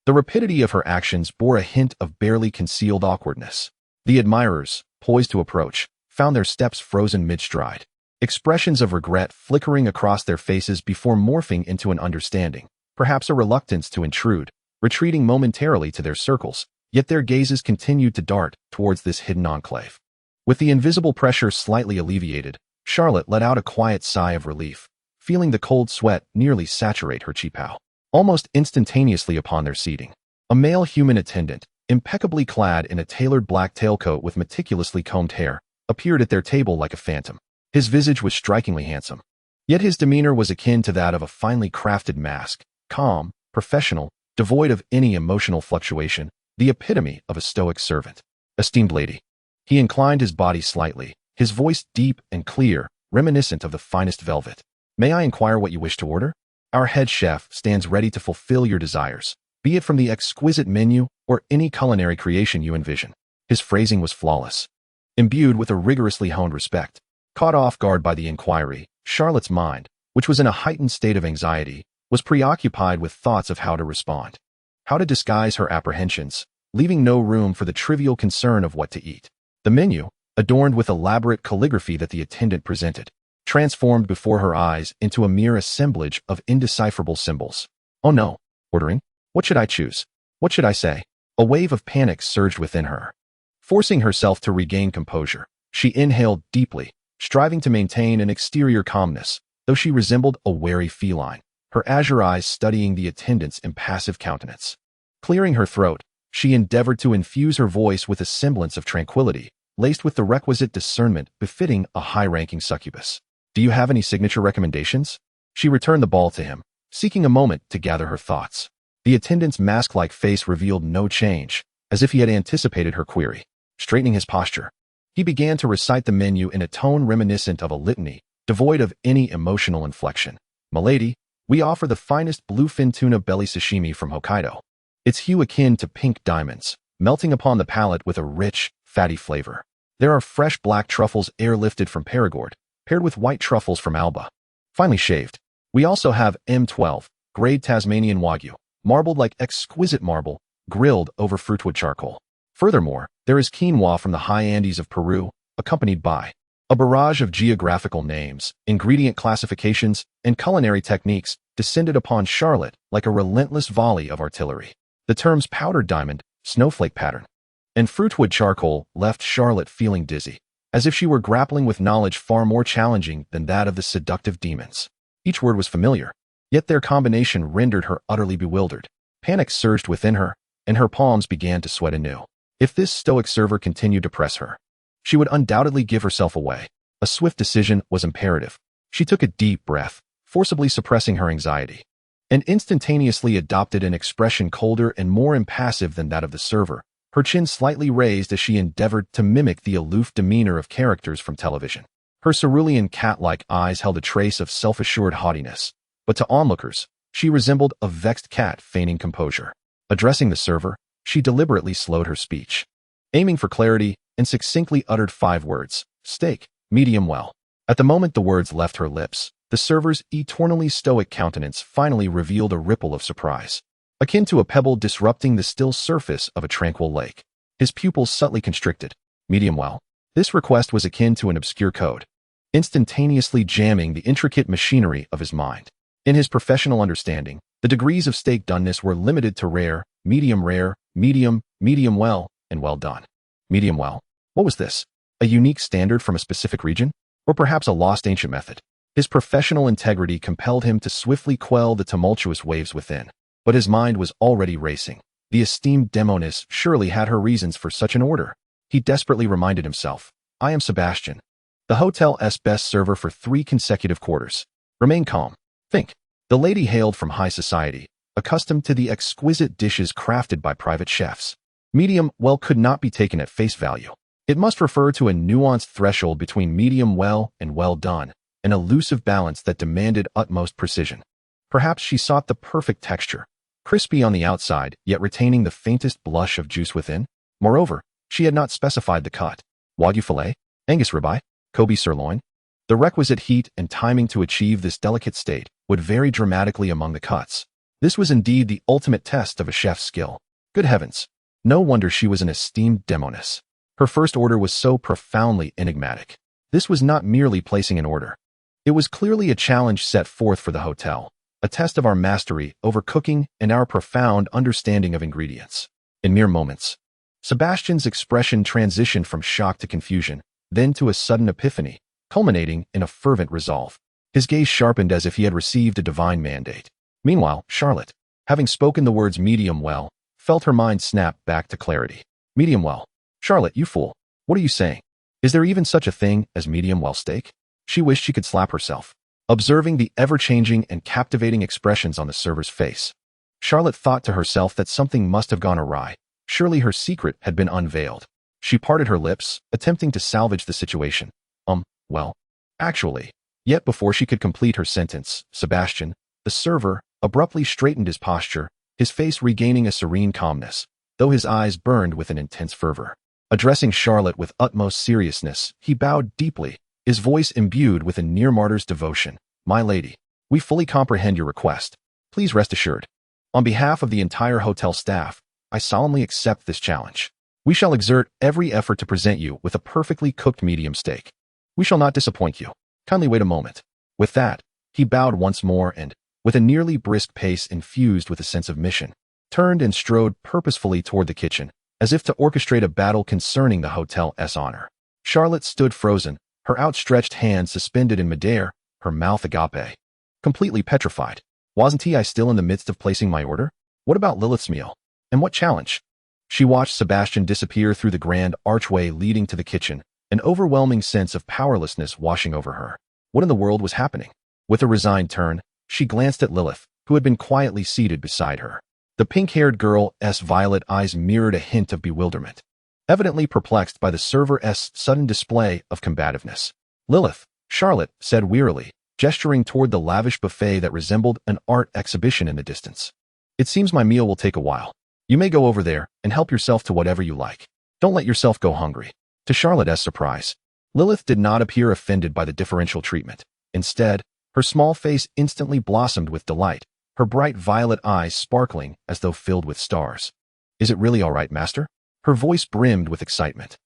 The rapidity of her actions bore a hint of barely concealed awkwardness. The admirers, poised to approach, found their steps frozen mid-stride, expressions of regret flickering across their faces before morphing into an understanding, perhaps a reluctance to intrude, retreating momentarily to their circles, yet their gazes continued to dart towards this hidden enclave. With the invisible pressure slightly alleviated, Charlotte let out a quiet sigh of relief, feeling the cold sweat nearly saturate her cheepow. Almost instantaneously upon their seating, a male human attendant, impeccably clad in a tailored black tailcoat with meticulously combed hair, appeared at their table like a phantom. His visage was strikingly handsome, yet his demeanor was akin to that of a finely crafted mask, calm, professional, devoid of any emotional fluctuation, the epitome of a stoic servant. "Esteemed lady." He inclined his body slightly, his voice deep and clear, reminiscent of the finest velvet. "May I inquire what you wish to order? Our head chef stands ready to fulfill your desires, be it from the exquisite menu or any culinary creation you envision." His phrasing was flawless, imbued with a rigorously honed respect. Caught off guard by the inquiry, Charlotte's mind, which was in a heightened state of anxiety, was preoccupied with thoughts of how to respond, how to disguise her apprehensions, leaving no room for the trivial concern of what to eat. The menu, adorned with elaborate calligraphy that the attendant presented, transformed before her eyes into a mere assemblage of indecipherable symbols. "Oh no, ordering? What should I choose? What should I say?" A wave of panic surged within her. Forcing herself to regain composure, she inhaled deeply, striving to maintain an exterior calmness, though she resembled a wary feline, her azure eyes studying the attendant's impassive countenance. Clearing her throat, she endeavored to infuse her voice with a semblance of tranquility, laced with the requisite discernment befitting a high-ranking succubus. "Do you have any signature recommendations?" She returned the ball to him, seeking a moment to gather her thoughts. The attendant's mask-like face revealed no change, as if he had anticipated her query. Straightening his posture, he began to recite the menu in a tone reminiscent of a litany, devoid of any emotional inflection. "Milady, we offer the finest bluefin tuna belly sashimi from Hokkaido. Its hue akin to pink diamonds, melting upon the palate with a rich, fatty flavor. There are fresh black truffles airlifted from Perigord, paired with white truffles from Alba, finely shaved. We also have M12, grade Tasmanian Wagyu, marbled like exquisite marble, grilled over fruitwood charcoal. Furthermore, there is quinoa from the high Andes of Peru, accompanied by a barrage of geographical names, ingredient classifications, and culinary techniques descended upon Charlotte like a relentless volley of artillery. The terms powdered diamond, snowflake pattern, and fruitwood charcoal left Charlotte feeling dizzy, as if she were grappling with knowledge far more challenging than that of the seductive demons. Each word was familiar, yet their combination rendered her utterly bewildered. Panic surged within her, and her palms began to sweat anew. If this stoic server continued to press her, she would undoubtedly give herself away. A swift decision was imperative. She took a deep breath, forcibly suppressing her anxiety, and instantaneously adopted an expression colder and more impassive than that of the server, her chin slightly raised as she endeavored to mimic the aloof demeanor of characters from television. Her cerulean cat-like eyes held a trace of self-assured haughtiness, but to onlookers, she resembled a vexed cat feigning composure. Addressing the server, she deliberately slowed her speech, aiming for clarity, and succinctly uttered 5 words: "Steak, medium well." At the moment the words left her lips, the server's eternally stoic countenance finally revealed a ripple of surprise, akin to a pebble disrupting the still surface of a tranquil lake. His pupils subtly constricted. "Medium well." This request was akin to an obscure code, instantaneously jamming the intricate machinery of his mind. In his professional understanding, the degrees of steak doneness were limited to rare, medium, medium well, and well done. Medium well. What was this? A unique standard from a specific region? Or perhaps a lost ancient method? His professional integrity compelled him to swiftly quell the tumultuous waves within, but his mind was already racing. The esteemed demoness surely had her reasons for such an order. He desperately reminded himself, I am Sebastian, the hotel's best server for 3 consecutive quarters. Remain calm. Think. The lady hailed from high society, accustomed to the exquisite dishes crafted by private chefs. Medium well could not be taken at face value. It must refer to a nuanced threshold between medium well and well done, an elusive balance that demanded utmost precision. Perhaps she sought the perfect texture, crispy on the outside, yet retaining the faintest blush of juice within. Moreover, she had not specified the cut. Wagyu filet, Angus ribeye, Kobe sirloin. The requisite heat and timing to achieve this delicate state would vary dramatically among the cuts. This was indeed the ultimate test of a chef's skill. Good heavens! No wonder she was an esteemed demoness. Her first order was so profoundly enigmatic. This was not merely placing an order. It was clearly a challenge set forth for the hotel, a test of our mastery over cooking and our profound understanding of ingredients. In mere moments, Sebastian's expression transitioned from shock to confusion, then to a sudden epiphany, culminating in a fervent resolve. His gaze sharpened as if he had received a divine mandate. Meanwhile, Charlotte, having spoken the words medium well, felt her mind snap back to clarity. Medium well. Charlotte, you fool. What are you saying? Is there even such a thing as medium well steak? She wished she could slap herself. Observing the ever-changing and captivating expressions on the server's face, Charlotte thought to herself that something must have gone awry. Surely her secret had been unveiled. She parted her lips, attempting to salvage the situation. Well, actually. Yet before she could complete her sentence, Sebastian, the server, abruptly straightened his posture, his face regaining a serene calmness, though his eyes burned with an intense fervor. Addressing Charlotte with utmost seriousness, he bowed deeply, his voice imbued with a near-martyr's devotion. My lady, we fully comprehend your request. Please rest assured. On behalf of the entire hotel staff, I solemnly accept this challenge. We shall exert every effort to present you with a perfectly cooked medium steak. We shall not disappoint you. Kindly wait a moment. With that, he bowed once more and, with a nearly brisk pace infused with a sense of mission, turned and strode purposefully toward the kitchen, as if to orchestrate a battle concerning the hotel's honor. Charlotte stood frozen, her outstretched hand suspended in midair, her mouth agape. Completely petrified. Wasn't I still in the midst of placing my order? What about Lilyth's meal? And what challenge? She watched Sebastian disappear through the grand archway leading to the kitchen, an overwhelming sense of powerlessness washing over her. What in the world was happening? With a resigned turn, she glanced at Lilyth, who had been quietly seated beside her. The pink-haired girl's violet eyes mirrored a hint of bewilderment, evidently perplexed by the server's sudden display of combativeness. Lilyth, Charlotte said wearily, gesturing toward the lavish buffet that resembled an art exhibition in the distance. It seems my meal will take a while. You may go over there and help yourself to whatever you like. Don't let yourself go hungry. To Charlotte's surprise, Lilyth did not appear offended by the differential treatment. Instead, her small face instantly blossomed with delight, her bright violet eyes sparkling as though filled with stars. Is it really all right, master? Her voice brimmed with excitement.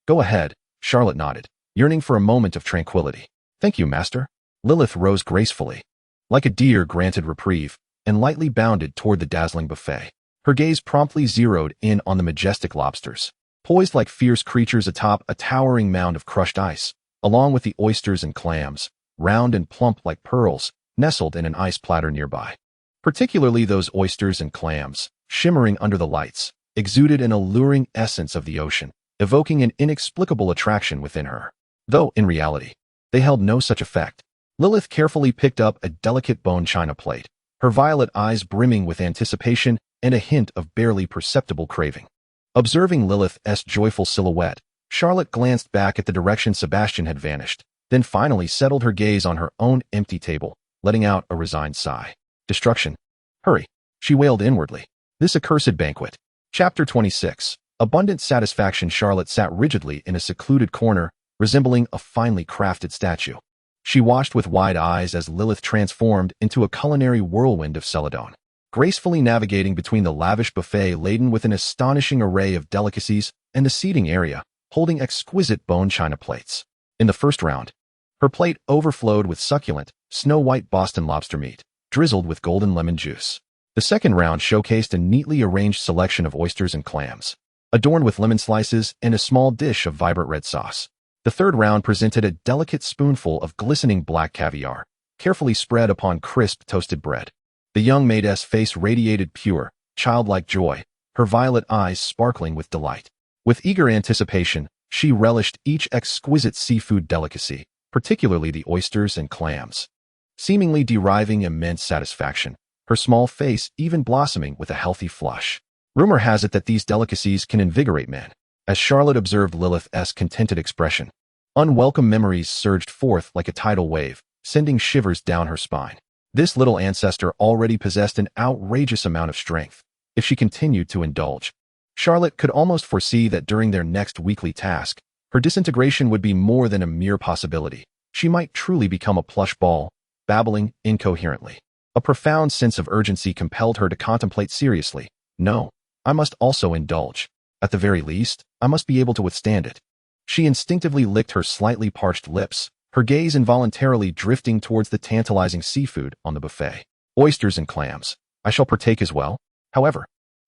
Go ahead, Charlotte nodded, yearning for a moment of tranquility. Thank you, master. Lilyth rose gracefully, like a deer granted reprieve, and lightly bounded toward the dazzling buffet. Her gaze promptly zeroed in on the majestic lobsters, poised like fierce creatures atop a towering mound of crushed ice, along with the oysters and clams, round and plump like pearls, nestled in an ice platter nearby. Particularly those oysters and clams, shimmering under the lights, exuded an alluring essence of the ocean, evoking an inexplicable attraction within her. Though, in reality, they held no such effect. Lilyth carefully picked up a delicate bone china plate, her violet eyes brimming with anticipation and a hint of barely perceptible craving. Observing Lilyth's joyful silhouette, Charlotte glanced back at the direction Sebastian had vanished, then finally settled her gaze on her own empty table, letting out a resigned sigh. Destruction. Hurry, she wailed inwardly. This accursed banquet. Chapter 26. Abundant satisfaction. Charlotte sat rigidly in a secluded corner, resembling a finely crafted statue. She watched with wide eyes as Lilyth transformed into a culinary whirlwind of celadon, gracefully navigating between the lavish buffet laden with an astonishing array of delicacies and the seating area, holding exquisite bone china plates. In the first round, her plate overflowed with succulent, snow-white Boston lobster meat, drizzled with golden lemon juice. The second round showcased a neatly arranged selection of oysters and clams, adorned with lemon slices and a small dish of vibrant red sauce. The third round presented a delicate spoonful of glistening black caviar, carefully spread upon crisp toasted bread. The young maid's face radiated pure, childlike joy, her violet eyes sparkling with delight. With eager anticipation, she relished each exquisite seafood delicacy, particularly the oysters and clams, seemingly deriving immense satisfaction, her small face even blossoming with a healthy flush. Rumor has it that these delicacies can invigorate men. As Charlotte observed Lilith's contented expression, unwelcome memories surged forth like a tidal wave, sending shivers down her spine. This little ancestor already possessed an outrageous amount of strength. If she continued to indulge, Charlotte could almost foresee that during their next weekly task, her disintegration would be more than a mere possibility. She might truly become a plush ball, babbling incoherently. A profound sense of urgency compelled her to contemplate seriously. No, I must also indulge. At the very least, I must be able to withstand it. She instinctively licked her slightly parched lips, her gaze involuntarily drifting towards the tantalizing seafood on the buffet. Oysters and clams. I shall partake as well. However,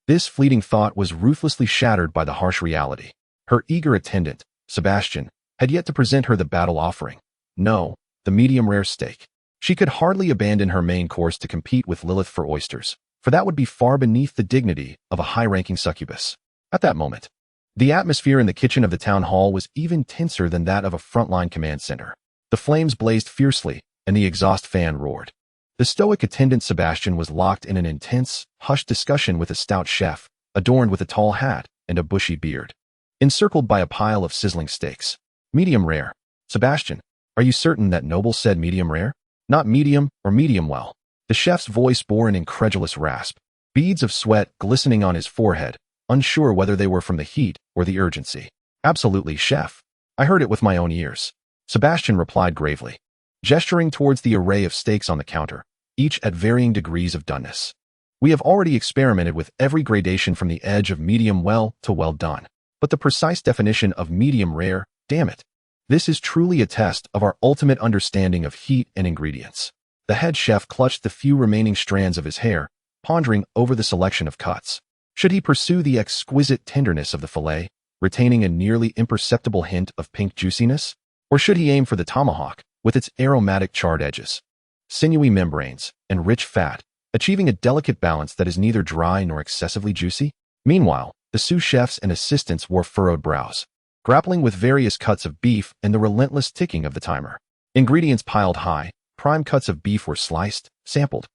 this fleeting thought was ruthlessly shattered by the harsh reality. Her eager attendant, Sebastian, had yet to present her the battle offering. No, the medium-rare steak. She could hardly abandon her main course to compete with Lilyth for oysters, for that would be far beneath the dignity of a high-ranking succubus. At that moment, the atmosphere in the kitchen of the town hall was even tenser than that of a frontline command center. The flames blazed fiercely, and the exhaust fan roared. The stoic attendant Sebastian was locked in an intense, hushed discussion with a stout chef, adorned with a tall hat and a bushy beard, encircled by a pile of sizzling steaks. Medium rare. Sebastian, are you certain that noble said medium rare? Not medium or medium well. The chef's voice bore an incredulous rasp, beads of sweat glistening on his forehead, unsure whether they were from the heat or the urgency. Absolutely, chef. I heard it with my own ears. Sebastian replied gravely, gesturing towards the array of steaks on the counter, each at varying degrees of doneness. We have already experimented with every gradation from the edge of medium well to well done. But the precise definition of medium rare, damn it. This is truly a test of our ultimate understanding of heat and ingredients. The head chef clutched the few remaining strands of his hair, pondering over the selection of cuts. Should he pursue the exquisite tenderness of the fillet, retaining a nearly imperceptible hint of pink juiciness? Or should he aim for the tomahawk, with its aromatic charred edges, sinewy membranes, and rich fat, achieving a delicate balance that is neither dry nor excessively juicy? Meanwhile, the sous chefs and assistants wore furrowed brows, grappling with various cuts of beef and the relentless ticking of the timer. Ingredients piled high, prime cuts of beef were sliced, sampled,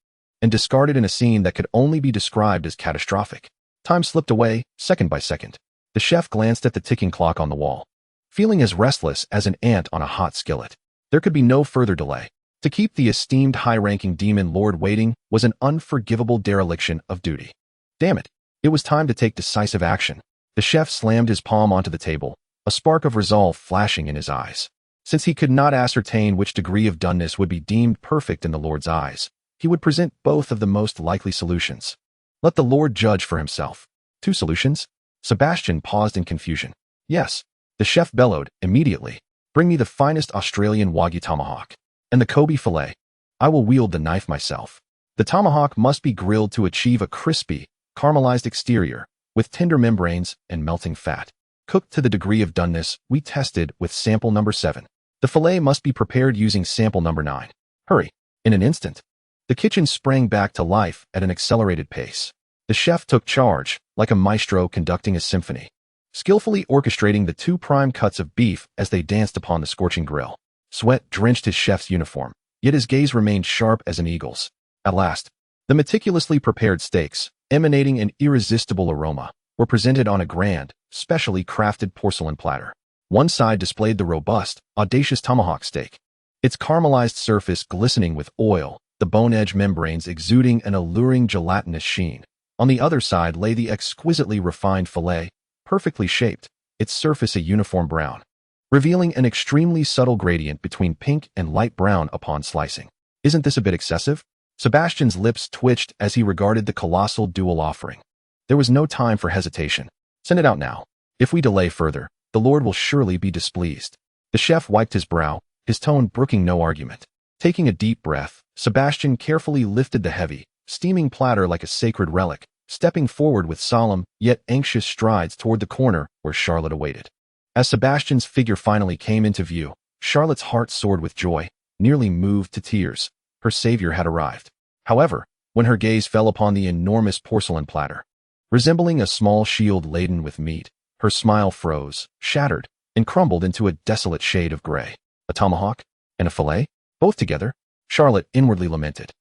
and discarded in a scene that could only be described as catastrophic. Time slipped away, second by second. The chef glanced at the ticking clock on the wall, feeling as restless as an ant on a hot skillet. There could be no further delay. To keep the esteemed high-ranking demon lord waiting was an unforgivable dereliction of duty. Damn it, it was time to take decisive action. The chef slammed his palm onto the table, a spark of resolve flashing in his eyes. Since he could not ascertain which degree of doneness would be deemed perfect in the Lord's eyes, he would present both of the most likely solutions. Let the Lord judge for himself. 2 solutions? Sebastian paused in confusion. Yes, the chef bellowed immediately. Bring me the finest Australian Wagyu tomahawk. And the Kobe fillet. I will wield the knife myself. The tomahawk must be grilled to achieve a crispy, caramelized exterior, with tender membranes and melting fat. Cooked to the degree of doneness we tested with sample number 7. The fillet must be prepared using sample number 9. Hurry. In an instant, the kitchen sprang back to life at an accelerated pace. The chef took charge, like a maestro conducting a symphony, skillfully orchestrating the 2 prime cuts of beef as they danced upon the scorching grill. Sweat drenched his chef's uniform, yet his gaze remained sharp as an eagle's. At last, the meticulously prepared steaks, emanating an irresistible aroma, were presented on a grand, specially crafted porcelain platter. One side displayed the robust, audacious tomahawk steak, its caramelized surface glistening with oil, the bone-edge membranes exuding an alluring gelatinous sheen. On the other side lay the exquisitely refined fillet, perfectly shaped, its surface a uniform brown, revealing an extremely subtle gradient between pink and light brown upon slicing. Isn't this a bit excessive? Sebastian's lips twitched as he regarded the colossal dual offering. There was no time for hesitation. Send it out now. If we delay further, the Lord will surely be displeased. The chef wiped his brow, his tone brooking no argument. Taking a deep breath, Sebastian carefully lifted the heavy, steaming platter like a sacred relic, stepping forward with solemn, yet anxious strides toward the corner where Charlotte awaited. As Sebastian's figure finally came into view, Charlotte's heart soared with joy, nearly moved to tears. Her savior had arrived. However, when her gaze fell upon the enormous porcelain platter, resembling a small shield laden with meat, Her smile froze, shattered, and crumbled into a desolate shade of gray. A tomahawk? And a fillet? Both together? Charlotte inwardly lamented.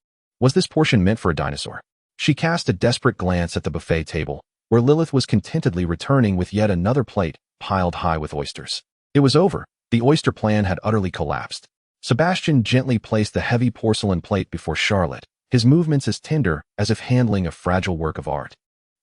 Was this portion meant for a dinosaur? She cast a desperate glance at the buffet table, where Lilyth was contentedly returning with yet another plate piled high with oysters. It was over. The oyster plan had utterly collapsed. Sebastian gently placed the heavy porcelain plate before Charlotte, his movements as tender as if handling a fragile work of art.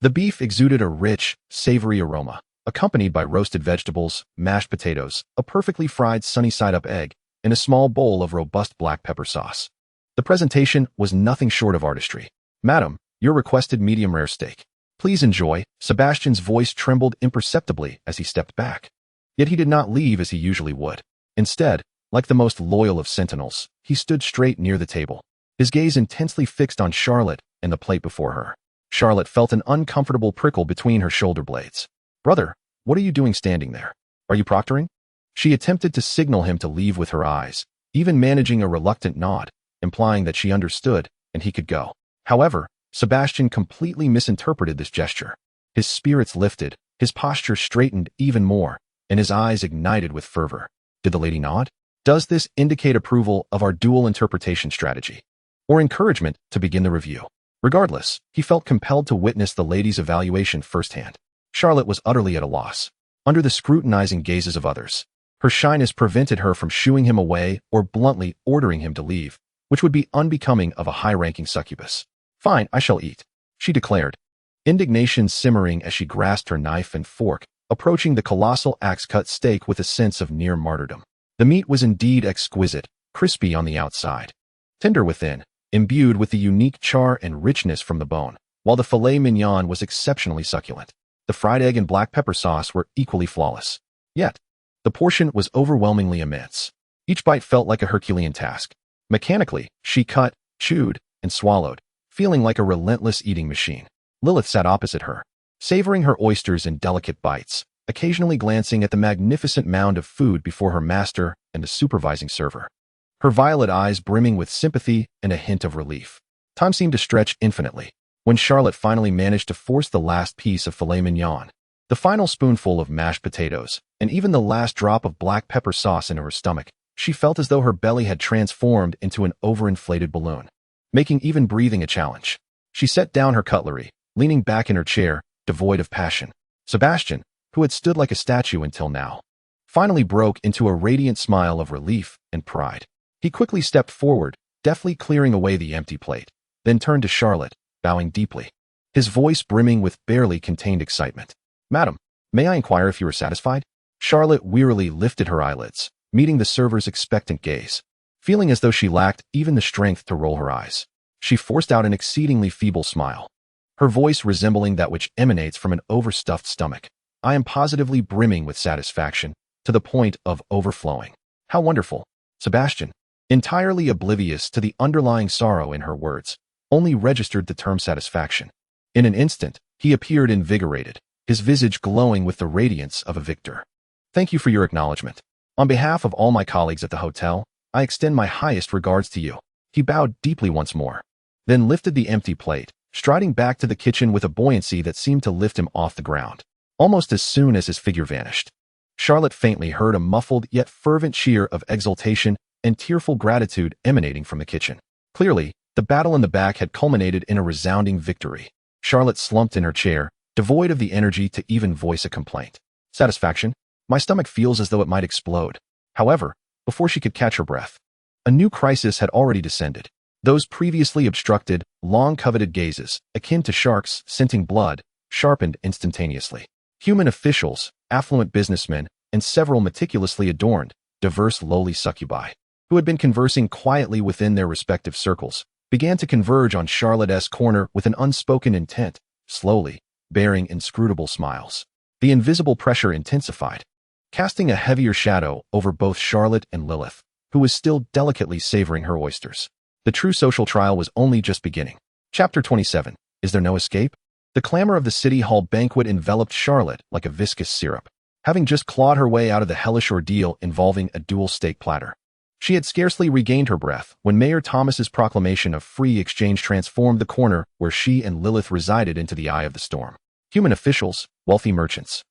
The beef exuded a rich, savory aroma, accompanied by roasted vegetables, mashed potatoes, a perfectly fried sunny-side-up egg, and a small bowl of robust black pepper sauce. The presentation was nothing short of artistry. "Madam, your requested medium-rare steak. Please enjoy." Sebastian's voice trembled imperceptibly as he stepped back. Yet he did not leave as he usually would. Instead, like the most loyal of sentinels, he stood straight near the table, his gaze intensely fixed on Charlotte and the plate before her. Charlotte felt an uncomfortable prickle between her shoulder blades. "Brother, what are you doing standing there? Are you proctoring?" She attempted to signal him to leave with her eyes, even managing a reluctant nod, implying that she understood and he could go. However, Sebastian completely misinterpreted this gesture. His spirits lifted, his posture straightened even more, and his eyes ignited with fervor. Did the lady nod? Does this indicate approval of our dual interpretation strategy? Or encouragement to begin the review? Regardless, he felt compelled to witness the lady's evaluation firsthand. Charlotte was utterly at a loss. Under the scrutinizing gazes of others, her shyness prevented her from shooing him away or bluntly ordering him to leave, which would be unbecoming of a high-ranking succubus. "Fine, I shall eat," she declared, indignation simmering as she grasped her knife and fork, approaching the colossal axe-cut steak with a sense of near martyrdom. The meat was indeed exquisite, crispy on the outside, tender within, imbued with the unique char and richness from the bone, while the filet mignon was exceptionally succulent. The fried egg and black pepper sauce were equally flawless. Yet, the portion was overwhelmingly immense. Each bite felt like a Herculean task. Mechanically, she cut, chewed, and swallowed, feeling like a relentless eating machine. Lilyth sat opposite her, savoring her oysters in delicate bites, occasionally glancing at the magnificent mound of food before her master and the supervising server, her violet eyes brimming with sympathy and a hint of relief. Time seemed to stretch infinitely. When Charlotte finally managed to force the last piece of filet mignon, the final spoonful of mashed potatoes, and even the last drop of black pepper sauce into her stomach, she felt as though her belly had transformed into an overinflated balloon, making even breathing a challenge. She set down her cutlery, leaning back in her chair, devoid of passion. Sebastian, who had stood like a statue until now, finally broke into a radiant smile of relief and pride. He quickly stepped forward, deftly clearing away the empty plate, then turned to Charlotte, bowing deeply, his voice brimming with barely contained excitement. "Madam, may I inquire if you are satisfied?" Charlotte wearily lifted her eyelids, meeting the server's expectant gaze. Feeling as though she lacked even the strength to roll her eyes, she forced out an exceedingly feeble smile, her voice resembling that which emanates from an overstuffed stomach. "I am positively brimming with satisfaction, to the point of overflowing." "How wonderful." Sebastian, entirely oblivious to the underlying sorrow in her words, only registered the term satisfaction. In an instant, he appeared invigorated, his visage glowing with the radiance of a victor. "Thank you for your acknowledgement. On behalf of all my colleagues at the hotel, I extend my highest regards to you." He bowed deeply once more, then lifted the empty plate, striding back to the kitchen with a buoyancy that seemed to lift him off the ground, almost as soon as his figure vanished. Charlotte faintly heard a muffled yet fervent cheer of exultation and tearful gratitude emanating from the kitchen. Clearly, the battle in the back had culminated in a resounding victory. Charlotte slumped in her chair, devoid of the energy to even voice a complaint. "Satisfaction? My stomach feels as though it might explode." However, before she could catch her breath, a new crisis had already descended. Those previously obstructed, long-coveted gazes, akin to sharks scenting blood, sharpened instantaneously. Human officials, affluent businessmen, and several meticulously adorned, diverse lowly succubi, who had been conversing quietly within their respective circles, began to converge on Charlotte's corner with an unspoken intent, slowly, bearing inscrutable smiles. The invisible pressure intensified, casting a heavier shadow over both Charlotte and Lilyth, who was still delicately savoring her oysters. The true social trial was only just beginning. Chapter 27. Is there no escape? The clamor of the city hall banquet enveloped Charlotte like a viscous syrup, having just clawed her way out of the hellish ordeal involving a dual steak platter. She had scarcely regained her breath when Mayor Thomas's proclamation of free exchange transformed the corner where she and Lilyth resided into the eye of the storm. Human officials, wealthy merchants,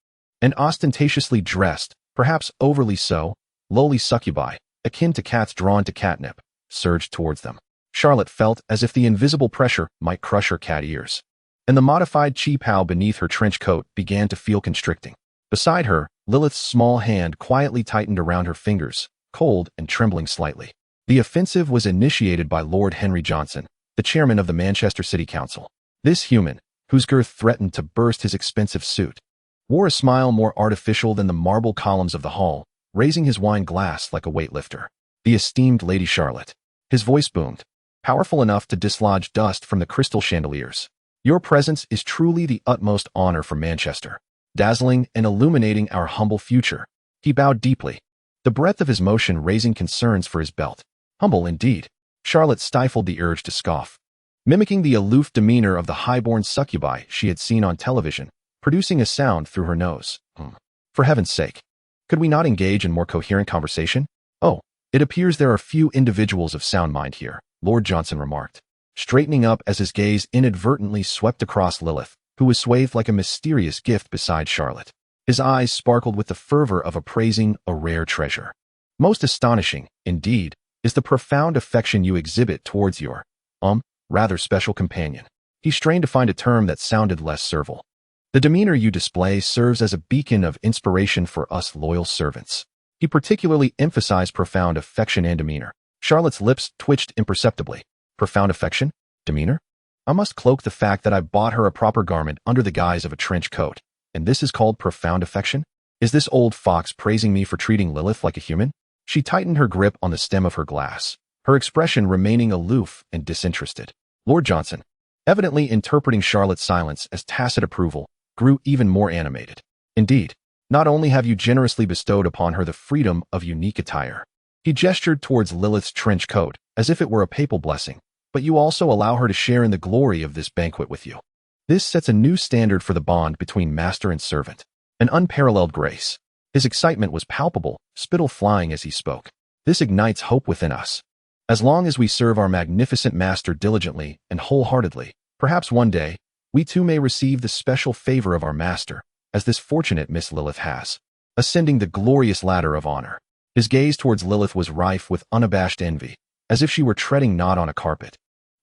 and ostentatiously dressed, perhaps overly so, lowly succubi, akin to cats drawn to catnip, surged towards them. Charlotte felt as if the invisible pressure might crush her cat ears, and the modified chi-pow beneath her trench coat began to feel constricting. Beside her, Lilyth's small hand quietly tightened around her fingers, cold and trembling slightly. The offensive was initiated by Lord Henry Johnson, the chairman of the Manchester City Council. This human, whose girth threatened to burst his expensive suit, wore a smile more artificial than the marble columns of the hall, raising his wine glass like a weightlifter. The esteemed Lady Charlotte. His voice boomed, powerful enough to dislodge dust from the crystal chandeliers. Your presence is truly the utmost honor for Manchester, dazzling and illuminating our humble future. He bowed deeply, the breadth of his motion raising concerns for his belt. Humble indeed. Charlotte stifled the urge to scoff, mimicking the aloof demeanor of the high-born succubi she had seen on television, producing a sound through her nose. For heaven's sake, could we not engage in more coherent conversation? Oh, it appears there are few individuals of sound mind here, Lord Johnson remarked, straightening up as his gaze inadvertently swept across Lilyth, who was swathed like a mysterious gift beside Charlotte. His eyes sparkled with the fervor of appraising a rare treasure. Most astonishing, indeed, is the profound affection you exhibit towards your, rather special companion. He strained to find a term that sounded less servile. The demeanor you display serves as a beacon of inspiration for us loyal servants. He particularly emphasized profound affection and demeanor. Charlotte's lips twitched imperceptibly. Profound affection? Demeanor? I must cloak the fact that I bought her a proper garment under the guise of a trench coat, and this is called profound affection? Is this old fox praising me for treating Lilyth like a human? She tightened her grip on the stem of her glass, her expression remaining aloof and disinterested. Lord Johnson, evidently interpreting Charlotte's silence as tacit approval, grew even more animated. Indeed, not only have you generously bestowed upon her the freedom of unique attire, he gestured towards Lilyth's trench coat, as if it were a papal blessing, but you also allow her to share in the glory of this banquet with you. This sets a new standard for the bond between master and servant, an unparalleled grace. His excitement was palpable, spittle flying as he spoke. This ignites hope within us. As long as we serve our magnificent master diligently and wholeheartedly, perhaps one day, we too may receive the special favor of our master, as this fortunate Miss Lilyth has, ascending the glorious ladder of honor. His gaze towards Lilyth was rife with unabashed envy, as if she were treading not on a carpet,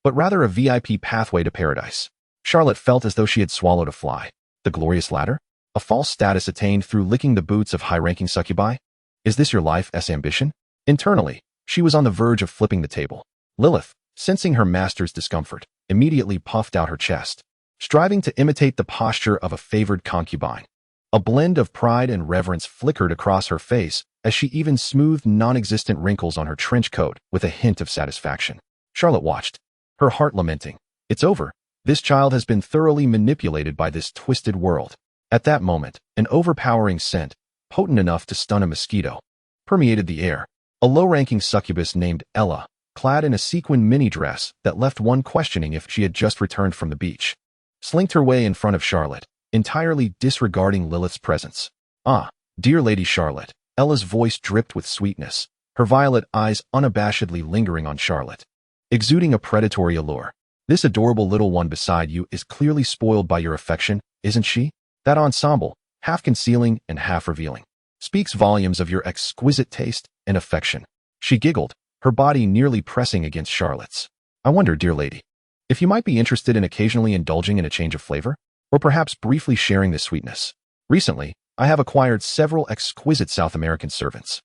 but rather a VIP pathway to paradise. Charlotte felt as though she had swallowed a fly. The glorious ladder? A false status attained through licking the boots of high-ranking succubi? Is this your life's ambition? Internally, she was on the verge of flipping the table. Lilyth, sensing her master's discomfort, immediately puffed out her chest, striving to imitate the posture of a favored concubine. A blend of pride and reverence flickered across her face as she even smoothed non-existent wrinkles on her trench coat with a hint of satisfaction. Charlotte watched, her heart lamenting. It's over. This child has been thoroughly manipulated by this twisted world. At that moment, an overpowering scent, potent enough to stun a mosquito, permeated the air. A low-ranking succubus named Ella, clad in a sequin mini-dress that left one questioning if she had just returned from the beach, slinked her way in front of Charlotte, entirely disregarding Lilyth's presence. Ah, dear Lady Charlotte. Ella's voice dripped with sweetness, her violet eyes unabashedly lingering on Charlotte, exuding a predatory allure. This adorable little one beside you is clearly spoiled by your affection, isn't she? That ensemble, half concealing and half revealing, speaks volumes of your exquisite taste and affection. She giggled, her body nearly pressing against Charlotte's. I wonder, dear lady, if you might be interested in occasionally indulging in a change of flavor, or perhaps briefly sharing this sweetness. Recently, I have acquired several exquisite South American servants.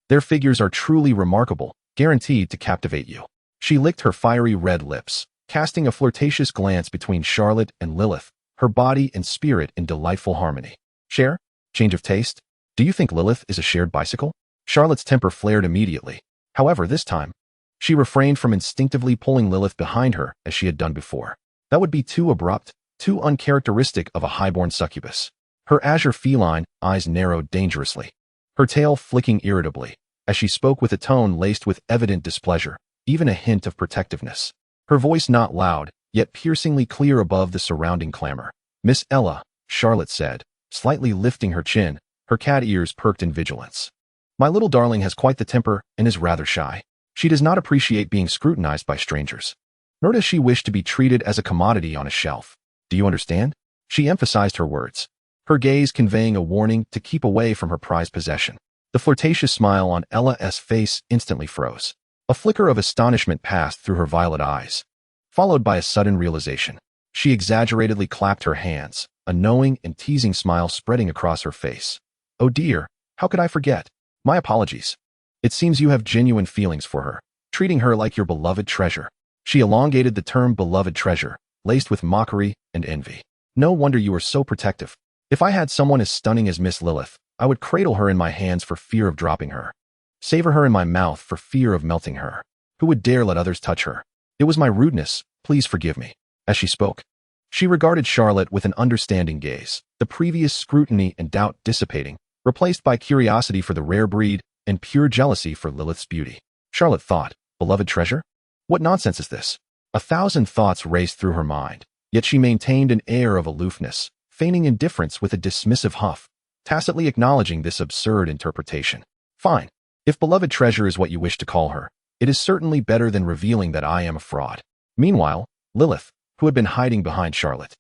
Their figures are truly remarkable, guaranteed to captivate you. She licked her fiery red lips, casting a flirtatious glance between Charlotte and Lilyth, her body and spirit in delightful harmony. Share? Change of taste? Do you think Lilyth is a shared bicycle? Charlotte's temper flared immediately. However, this time, she refrained from instinctively pulling Lilyth behind her as she had done before. That would be too abrupt, too uncharacteristic of a high-born succubus. Her azure feline eyes narrowed dangerously, her tail flicking irritably, as she spoke with a tone laced with evident displeasure, even a hint of protectiveness. Her voice not loud, yet piercingly clear above the surrounding clamor. Miss Ella, Charlotte said, slightly lifting her chin, her cat ears perked in vigilance. My little darling has quite the temper and is rather shy. She does not appreciate being scrutinized by strangers, nor does she wish to be treated as a commodity on a shelf. Do you understand? She emphasized her words, her gaze conveying a warning to keep away from her prized possession. The flirtatious smile on Ella's face instantly froze. A flicker of astonishment passed through her violet eyes, followed by a sudden realization. She exaggeratedly clapped her hands, a knowing and teasing smile spreading across her face. Oh dear, how could I forget? My apologies. It seems you have genuine feelings for her, treating her like your beloved treasure. She elongated the term beloved treasure, laced with mockery and envy. No wonder you are so protective. If I had someone as stunning as Miss Lilyth, I would cradle her in my hands for fear of dropping her. Savor her in my mouth for fear of melting her. Who would dare let others touch her? It was my rudeness, please forgive me. As she spoke, she regarded Charlotte with an understanding gaze, the previous scrutiny and doubt dissipating, replaced by curiosity for the rare breed and pure jealousy for Lilyth's beauty. Charlotte thought, beloved treasure? What nonsense is this? 1,000 thoughts raced through her mind, yet she maintained an air of aloofness, feigning indifference with a dismissive huff, tacitly acknowledging this absurd interpretation. Fine. If beloved treasure is what you wish to call her, it is certainly better than revealing that I am a fraud. Meanwhile, Lilyth, who had been hiding behind Charlotte,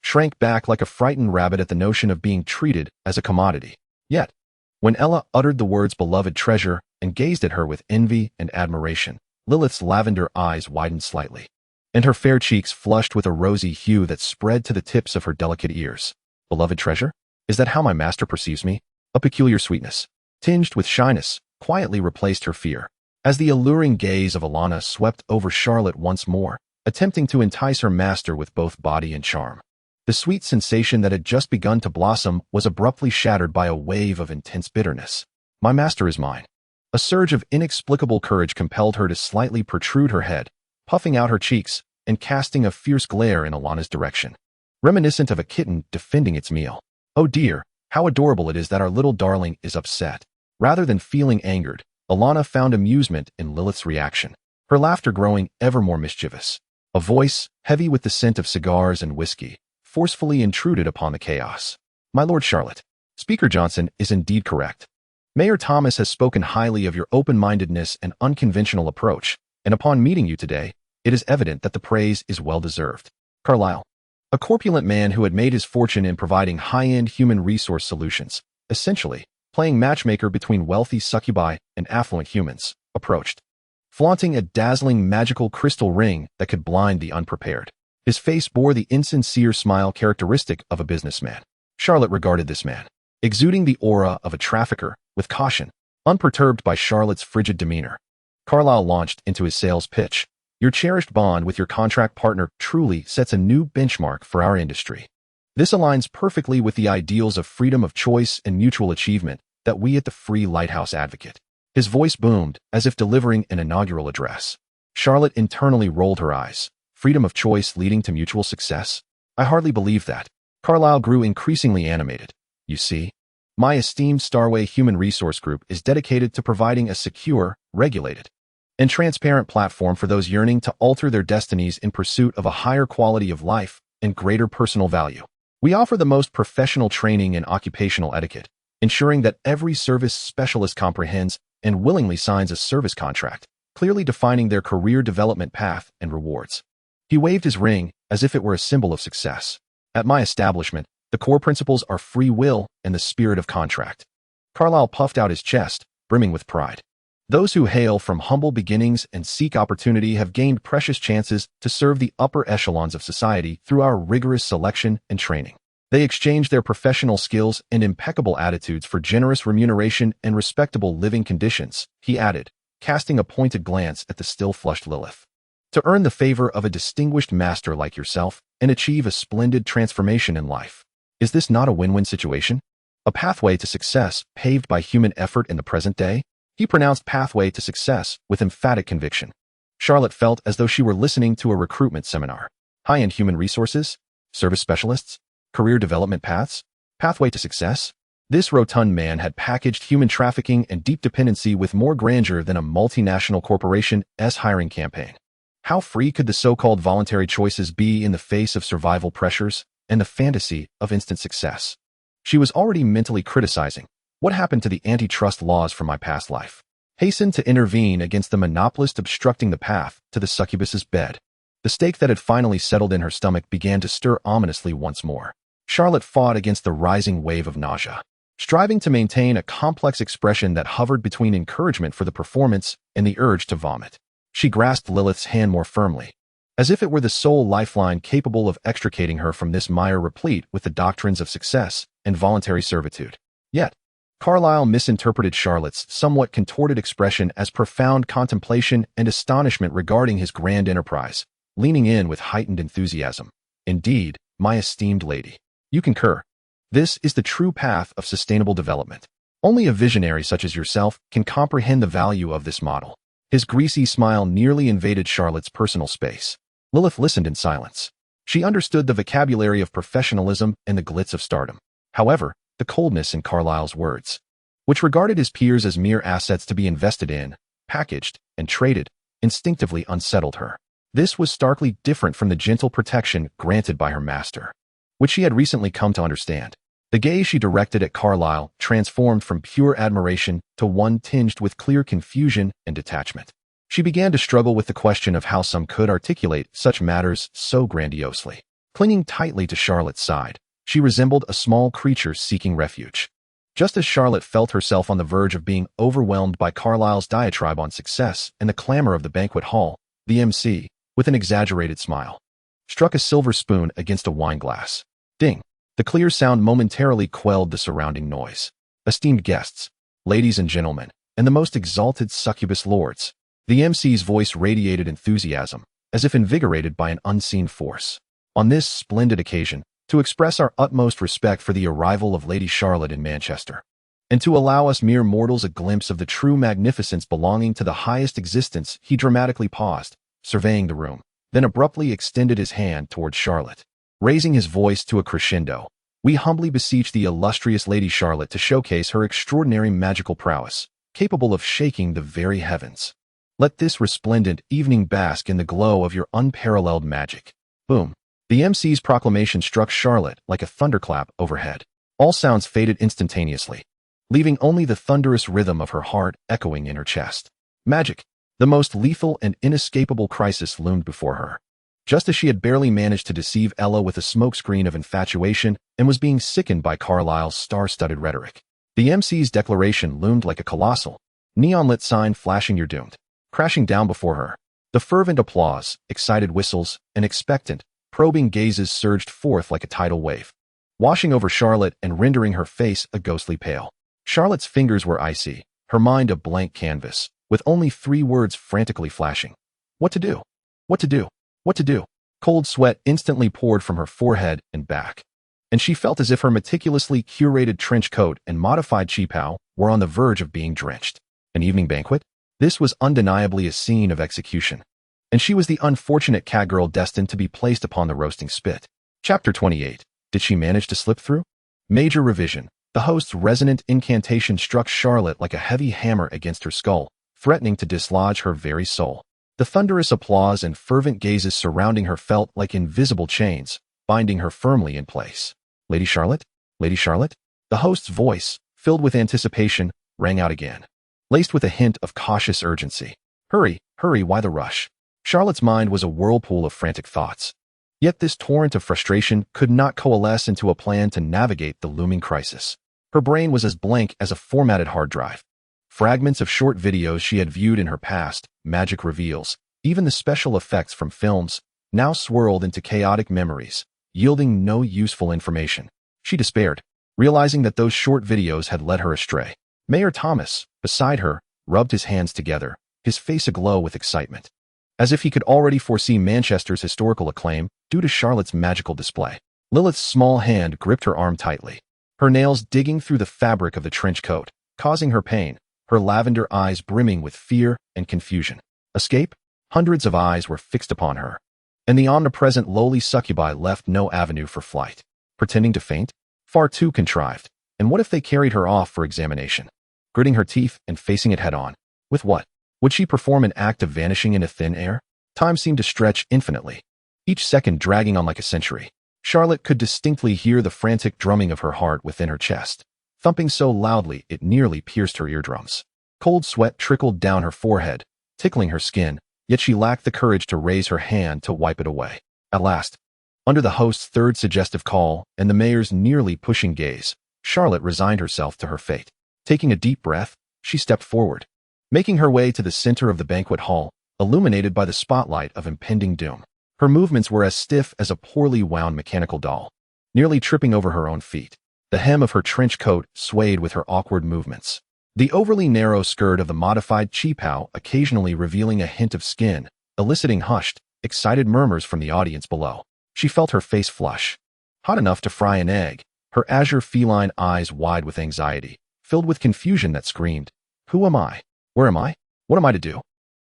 shrank back like a frightened rabbit at the notion of being treated as a commodity. Yet, when Ella uttered the words beloved treasure and gazed at her with envy and admiration, Lilyth's lavender eyes widened slightly, and her fair cheeks flushed with a rosy hue that spread to the tips of her delicate ears. Beloved treasure? Is that how my master perceives me? A peculiar sweetness, tinged with shyness, quietly replaced her fear. As the alluring gaze of Alana swept over Charlotte once more, attempting to entice her master with both body and charm, the sweet sensation that had just begun to blossom was abruptly shattered by a wave of intense bitterness. My master is mine. A surge of inexplicable courage compelled her to slightly protrude her head, puffing out her cheeks and casting a fierce glare in Alana's direction, reminiscent of a kitten defending its meal. Oh dear, how adorable it is that our little darling is upset. Rather than feeling angered, Alana found amusement in Lilyth's reaction, her laughter growing ever more mischievous. A voice, heavy with the scent of cigars and whiskey, forcefully intruded upon the chaos. My Lord Charlotte, Speaker Johnson is indeed correct. Mayor Thomas has spoken highly of your open-mindedness and unconventional approach, and upon meeting you today, it is evident that the praise is well-deserved. Carlyle, a corpulent man who had made his fortune in providing high-end human resource solutions, essentially playing matchmaker between wealthy succubi and affluent humans, approached, flaunting a dazzling magical crystal ring that could blind the unprepared. His face bore the insincere smile characteristic of a businessman. Charlotte regarded this man, exuding the aura of a trafficker, with caution, unperturbed by Charlotte's frigid demeanor. Carlyle launched into his sales pitch. Your cherished bond with your contract partner truly sets a new benchmark for our industry. This aligns perfectly with the ideals of freedom of choice and mutual achievement that we at the Free Lighthouse advocate. His voice boomed as if delivering an inaugural address. Charlotte internally rolled her eyes. Freedom of choice leading to mutual success? I hardly believe that. Carlyle grew increasingly animated. You see, my esteemed Starway Human Resource Group is dedicated to providing a secure, regulated, and transparent platform for those yearning to alter their destinies in pursuit of a higher quality of life and greater personal value. We offer the most professional training in occupational etiquette, ensuring that every service specialist comprehends and willingly signs a service contract, clearly defining their career development path and rewards. He waved his ring as if it were a symbol of success. At my establishment, the core principles are free will and the spirit of contract. Carlyle puffed out his chest, brimming with pride. Those who hail from humble beginnings and seek opportunity have gained precious chances to serve the upper echelons of society through our rigorous selection and training. They exchange their professional skills and impeccable attitudes for generous remuneration and respectable living conditions, he added, casting a pointed glance at the still flushed Lilyth. To earn the favor of a distinguished master like yourself and achieve a splendid transformation in life. Is this not a win-win situation? A pathway to success paved by human effort in the present day? He pronounced pathway to success with emphatic conviction. Charlotte felt as though she were listening to a recruitment seminar. High-end human resources? Service specialists? Career development paths? Pathway to success? This rotund man had packaged human trafficking and deep dependency with more grandeur than a multinational corporation's hiring campaign. How free could the so-called voluntary choices be in the face of survival pressures and the fantasy of instant success? She was already mentally criticizing. What happened to the antitrust laws from my past life? Hastened to intervene against the monopolist obstructing the path to the succubus's bed. The steak that had finally settled in her stomach began to stir ominously once more. Charlotte fought against the rising wave of nausea, striving to maintain a complex expression that hovered between encouragement for the performance and the urge to vomit. She grasped Lilyth's hand more firmly, as if it were the sole lifeline capable of extricating her from this mire replete with the doctrines of success and voluntary servitude. Yet, Carlyle misinterpreted Charlotte's somewhat contorted expression as profound contemplation and astonishment regarding his grand enterprise, leaning in with heightened enthusiasm. Indeed, my esteemed lady, you concur. This is the true path of sustainable development. Only a visionary such as yourself can comprehend the value of this model. His greasy smile nearly invaded Charlotte's personal space. Lilyth listened in silence. She understood the vocabulary of professionalism and the glitz of stardom. However, the coldness in Carlyle's words, which regarded his peers as mere assets to be invested in, packaged, and traded, instinctively unsettled her. This was starkly different from the gentle protection granted by her master, which she had recently come to understand. The gaze she directed at Carlyle transformed from pure admiration to one tinged with clear confusion and detachment. She began to struggle with the question of how some could articulate such matters so grandiosely. Clinging tightly to Charlotte's side, she resembled a small creature seeking refuge. Just as Charlotte felt herself on the verge of being overwhelmed by Carlyle's diatribe on success and the clamor of the banquet hall, the MC, with an exaggerated smile, struck a silver spoon against a wine glass. Ding! The clear sound momentarily quelled the surrounding noise. Esteemed guests, ladies and gentlemen, and the most exalted succubus lords. The MC's voice radiated enthusiasm, as if invigorated by an unseen force. On this splendid occasion, to express our utmost respect for the arrival of Lady Charlotte in Manchester, and to allow us mere mortals a glimpse of the true magnificence belonging to the highest existence, he dramatically paused, surveying the room, then abruptly extended his hand toward Charlotte. Raising his voice to a crescendo, we humbly beseech the illustrious Lady Charlotte to showcase her extraordinary magical prowess, capable of shaking the very heavens. Let this resplendent evening bask in the glow of your unparalleled magic. Boom. The MC's proclamation struck Charlotte like a thunderclap overhead. All sounds faded instantaneously, leaving only the thunderous rhythm of her heart echoing in her chest. Magic. The most lethal and inescapable crisis loomed before her. Just as she had barely managed to deceive Ella with a smokescreen of infatuation and was being sickened by Carlyle's star-studded rhetoric, the MC's declaration loomed like a colossal, neon-lit sign flashing "You're doomed," crashing down before her. The fervent applause, excited whistles, and expectant, probing gazes surged forth like a tidal wave, washing over Charlotte and rendering her face a ghostly pale. Charlotte's fingers were icy, her mind a blank canvas, with only 3 words frantically flashing. What to do? What to do? What to do? Cold sweat instantly poured from her forehead and back, and she felt as if her meticulously curated trench coat and modified cheapao were on the verge of being drenched. An evening banquet? This was undeniably a scene of execution, and she was the unfortunate catgirl destined to be placed upon the roasting spit. Chapter 28. Did she manage to slip through? Major revision. The host's resonant incantation struck Charlotte like a heavy hammer against her skull, threatening to dislodge her very soul. The thunderous applause and fervent gazes surrounding her felt like invisible chains, binding her firmly in place. Lady Charlotte? Lady Charlotte? The host's voice, filled with anticipation, rang out again, laced with a hint of cautious urgency. Hurry, hurry, why the rush? Charlotte's mind was a whirlpool of frantic thoughts. Yet this torrent of frustration could not coalesce into a plan to navigate the looming crisis. Her brain was as blank as a formatted hard drive. Fragments of short videos she had viewed in her past, magic reveals, even the special effects from films, now swirled into chaotic memories, yielding no useful information. She despaired, realizing that those short videos had led her astray. Mayor Thomas, beside her, rubbed his hands together, his face aglow with excitement, as if he could already foresee Manchester's historical acclaim due to Charlotte's magical display. Lilyth's small hand gripped her arm tightly, her nails digging through the fabric of the trench coat, causing her pain, her lavender eyes brimming with fear and confusion. Escape? Hundreds of eyes were fixed upon her, and the omnipresent lowly succubi left no avenue for flight. Pretending to faint? Far too contrived. And what if they carried her off for examination? Gritting her teeth and facing it head-on. With what? Would she perform an act of vanishing into thin air? Time seemed to stretch infinitely, each second dragging on like a century. Charlotte could distinctly hear the frantic drumming of her heart within her chest, thumping so loudly it nearly pierced her eardrums. Cold sweat trickled down her forehead, tickling her skin, yet she lacked the courage to raise her hand to wipe it away. At last, Under the host's third suggestive call and the mayor's nearly pushing gaze, Charlotte resigned herself to her fate. Taking a deep breath, she stepped forward, making her way to the center of the banquet hall, illuminated by the spotlight of impending doom. Her movements were as stiff as a poorly wound mechanical doll, nearly tripping over her own feet. The hem of her trench coat swayed with her awkward movements. The overly narrow skirt of the modified chipow occasionally revealing a hint of skin, eliciting hushed, excited murmurs from the audience below. She felt her face flush, hot enough to fry an egg, her azure feline eyes wide with anxiety, filled with confusion that screamed, "Who am I? Where am I? What am I to do?"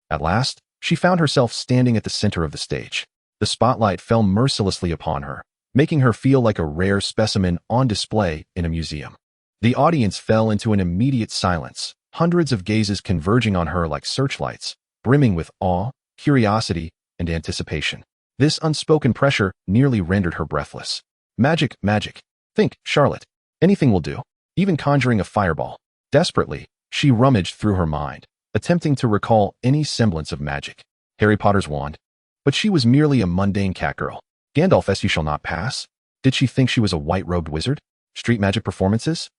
At last, she found herself standing at the center of the stage. The spotlight fell mercilessly upon her, making her feel like a rare specimen on display in a museum. The audience fell into an immediate silence, hundreds of gazes converging on her like searchlights, brimming with awe, curiosity, and anticipation. This unspoken pressure nearly rendered her breathless. Magic, magic. Think, Charlotte. Anything will do. Even conjuring a fireball. Desperately, she rummaged through her mind, attempting to recall any semblance of magic. Harry Potter's wand. But she was merely a mundane catgirl. Gandalf you shall not pass. Did she think she was a white-robed wizard? Street magic performances?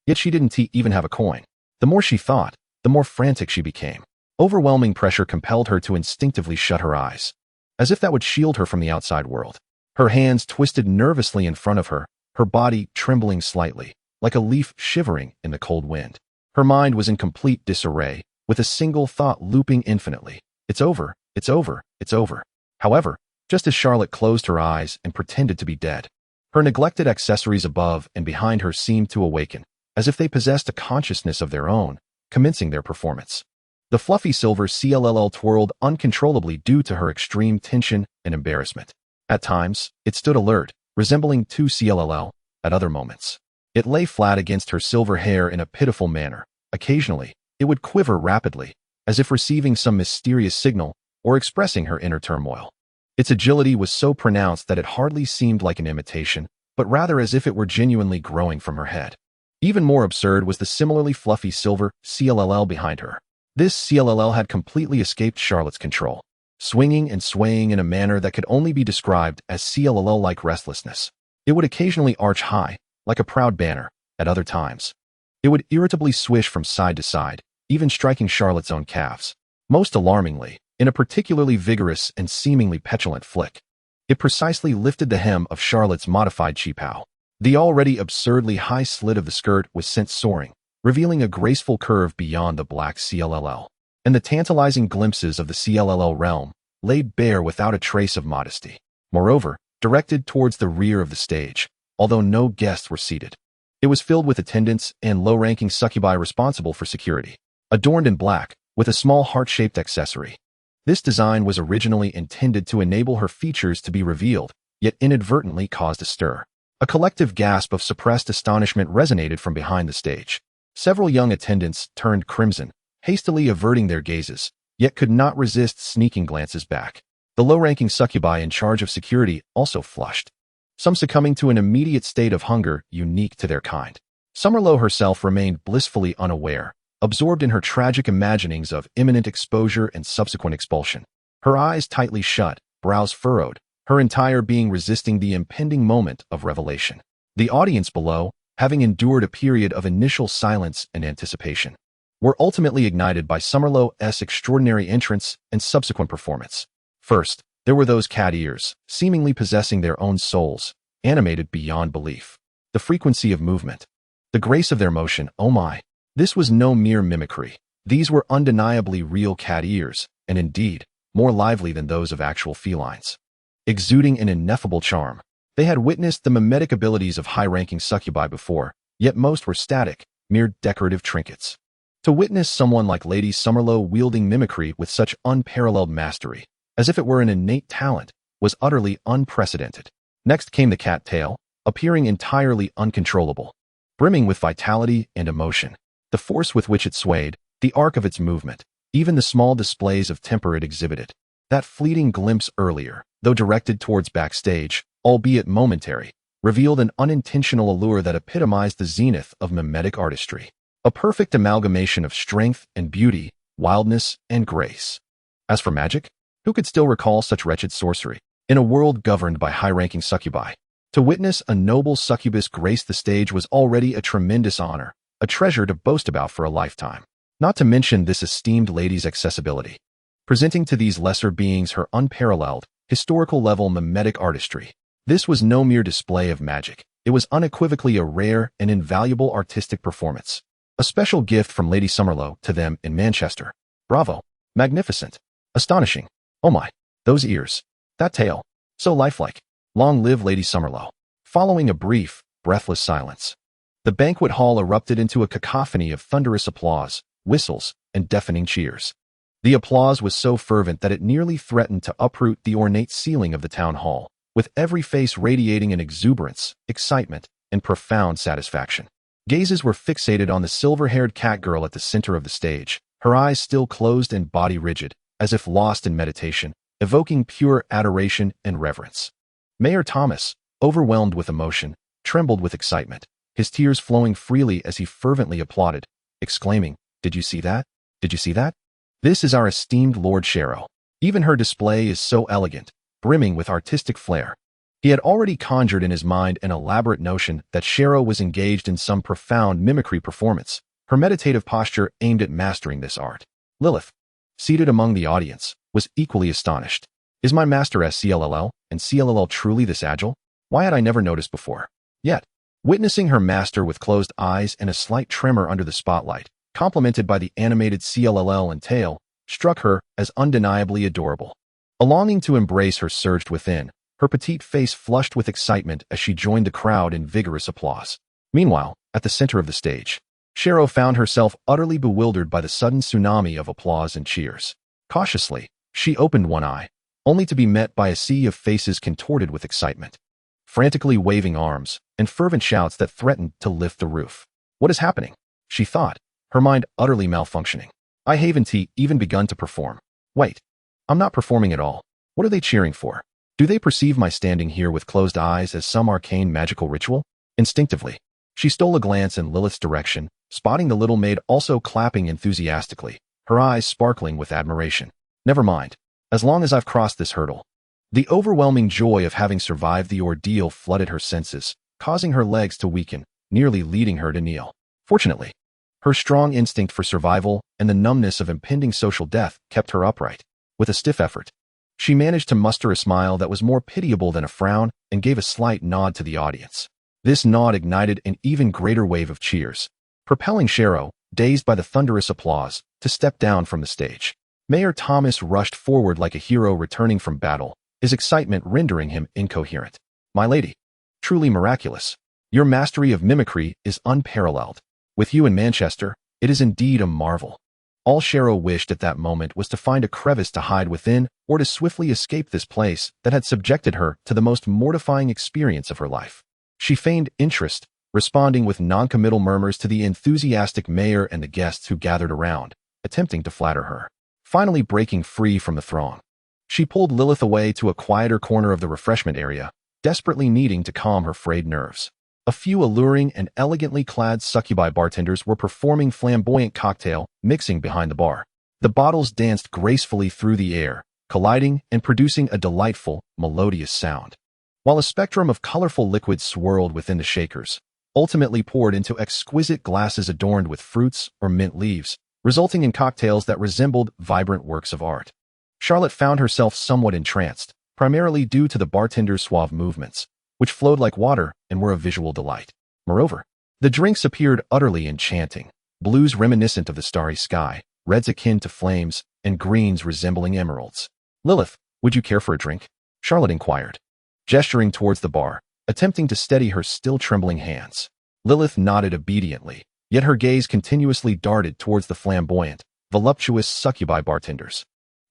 Yet she didn't even have a coin. The more she thought, the more frantic she became. Overwhelming pressure compelled her to instinctively shut her eyes, as if that would shield her from the outside world. Her hands twisted nervously in front of her, her body trembling slightly, like a leaf shivering in the cold wind. Her mind was in complete disarray, with a single thought looping infinitely. It's over, it's over, it's over. However, just as Charlotte closed her eyes and pretended to be dead, her neglected accessories above and behind her seemed to awaken, as if they possessed a consciousness of their own, commencing their performance. The fluffy silver CLLL twirled uncontrollably due to her extreme tension and embarrassment. At times, it stood alert, resembling 2 CLLL. At other moments, it lay flat against her silver hair in a pitiful manner. Occasionally, it would quiver rapidly, as if receiving some mysterious signal or expressing her inner turmoil. Its agility was so pronounced that it hardly seemed like an imitation, but rather as if it were genuinely growing from her head. Even more absurd was the similarly fluffy silver CLLL behind her. This CLLL had completely escaped Charlotte's control, swinging and swaying in a manner that could only be described as CLLL-like restlessness. It would occasionally arch high, like a proud banner. At other times, it would irritably swish from side to side, even striking Charlotte's own calves. Most alarmingly, in a particularly vigorous and seemingly petulant flick, it precisely lifted the hem of Charlotte's modified chipow. The already absurdly high slit of the skirt was sent soaring, revealing a graceful curve beyond the black CLLL, and the tantalizing glimpses of the CLLL realm, laid bare without a trace of modesty. Moreover, directed towards the rear of the stage, although no guests were seated. It was filled with attendants and low-ranking succubi responsible for security, adorned in black, with a small heart-shaped accessory. This design was originally intended to enable her features to be revealed, yet inadvertently caused a stir. A collective gasp of suppressed astonishment resonated from behind the stage. Several young attendants turned crimson, hastily averting their gazes, yet could not resist sneaking glances back. The low-ranking succubi in charge of security also flushed, some succumbing to an immediate state of hunger unique to their kind. Summerlow herself remained blissfully unaware, absorbed in her tragic imaginings of imminent exposure and subsequent expulsion. Her eyes tightly shut, brows furrowed, her entire being resisting the impending moment of revelation. The audience below, having endured a period of initial silence and anticipation, were ultimately ignited by Summerlow's extraordinary entrance and subsequent performance. First, there were those cat ears, seemingly possessing their own souls, animated beyond belief. The frequency of movement, the grace of their motion, oh my. This was no mere mimicry. These were undeniably real cat ears, and indeed, more lively than those of actual felines. Exuding an ineffable charm, they had witnessed the mimetic abilities of high-ranking succubi before, yet most were static, mere decorative trinkets. To witness someone like Lady Summerlow wielding mimicry with such unparalleled mastery, as if it were an innate talent, was utterly unprecedented. Next came the cat tail, appearing entirely uncontrollable, brimming with vitality and emotion. The force with which it swayed, the arc of its movement, even the small displays of temper it exhibited. That fleeting glimpse earlier, though directed towards backstage, albeit momentary, revealed an unintentional allure that epitomized the zenith of mimetic artistry. A perfect amalgamation of strength and beauty, wildness and grace. As for magic, who could still recall such wretched sorcery? In a world governed by high-ranking succubi, to witness a noble succubus grace the stage was already a tremendous honor, a treasure to boast about for a lifetime. Not to mention this esteemed lady's accessibility, presenting to these lesser beings her unparalleled, historical-level mimetic artistry. This was no mere display of magic. It was unequivocally a rare and invaluable artistic performance. A special gift from Lady Summerlow to them in Manchester. Bravo. Magnificent. Astonishing. Oh my. Those ears. That tail. So lifelike. Long live Lady Summerlow. Following a brief, breathless silence, the banquet hall erupted into a cacophony of thunderous applause, whistles, and deafening cheers. The applause was so fervent that it nearly threatened to uproot the ornate ceiling of the town hall, with every face radiating an exuberance, excitement, and profound satisfaction. Gazes were fixated on the silver-haired catgirl at the center of the stage, her eyes still closed and body rigid, as if lost in meditation, evoking pure adoration and reverence. Mayor Thomas, overwhelmed with emotion, trembled with excitement, his tears flowing freely as he fervently applauded, exclaiming, "Did you see that? Did you see that? This is our esteemed Lord Shero. Even her display is so elegant, brimming with artistic flair." He had already conjured in his mind an elaborate notion that Shero was engaged in some profound mimicry performance, her meditative posture aimed at mastering this art. Lilyth, seated among the audience, was equally astonished. Is my master SCLLL and CLLL truly this agile? Why had I never noticed before? Yet, witnessing her master with closed eyes and a slight tremor under the spotlight, complemented by the animated CLLL and tail, struck her as undeniably adorable. A longing to embrace her surged within, her petite face flushed with excitement as she joined the crowd in vigorous applause. Meanwhile, at the center of the stage, Shero found herself utterly bewildered by the sudden tsunami of applause and cheers. Cautiously, she opened one eye, only to be met by a sea of faces contorted with excitement, frantically waving arms, and fervent shouts that threatened to lift the roof. What is happening? She thought, her mind utterly malfunctioning. I haven't even begun to perform. Wait, I'm not performing at all. What are they cheering for? Do they perceive my standing here with closed eyes as some arcane magical ritual? Instinctively, she stole a glance in Lilyth's direction, spotting the little maid also clapping enthusiastically, her eyes sparkling with admiration. Never mind. As long as I've crossed this hurdle. The overwhelming joy of having survived the ordeal flooded her senses, causing her legs to weaken, nearly leading her to kneel. Fortunately, her strong instinct for survival and the numbness of impending social death kept her upright. With a stiff effort, she managed to muster a smile that was more pitiable than a frown and gave a slight nod to the audience. This nod ignited an even greater wave of cheers, propelling Shero, dazed by the thunderous applause, to step down from the stage. Mayor Thomas rushed forward like a hero returning from battle, his excitement rendering him incoherent. My lady, truly miraculous. Your mastery of mimicry is unparalleled. With you in Manchester, it is indeed a marvel. All Shero wished at that moment was to find a crevice to hide within or to swiftly escape this place that had subjected her to the most mortifying experience of her life. She feigned interest, responding with noncommittal murmurs to the enthusiastic mayor and the guests who gathered around, attempting to flatter her. Finally breaking free from the throng, she pulled Lilyth away to a quieter corner of the refreshment area, desperately needing to calm her frayed nerves. A few alluring and elegantly clad succubi bartenders were performing flamboyant cocktail mixing behind the bar. The bottles danced gracefully through the air, colliding and producing a delightful, melodious sound, while a spectrum of colorful liquids swirled within the shakers, ultimately poured into exquisite glasses adorned with fruits or mint leaves, resulting in cocktails that resembled vibrant works of art. Charlotte found herself somewhat entranced, primarily due to the bartender's suave movements, which flowed like water and were a visual delight. Moreover, the drinks appeared utterly enchanting, blues reminiscent of the starry sky, reds akin to flames, and greens resembling emeralds. Lilyth, would you care for a drink? Charlotte inquired, gesturing towards the bar, attempting to steady her still trembling hands. Lilyth nodded obediently, yet her gaze continuously darted towards the flamboyant, voluptuous succubi bartenders,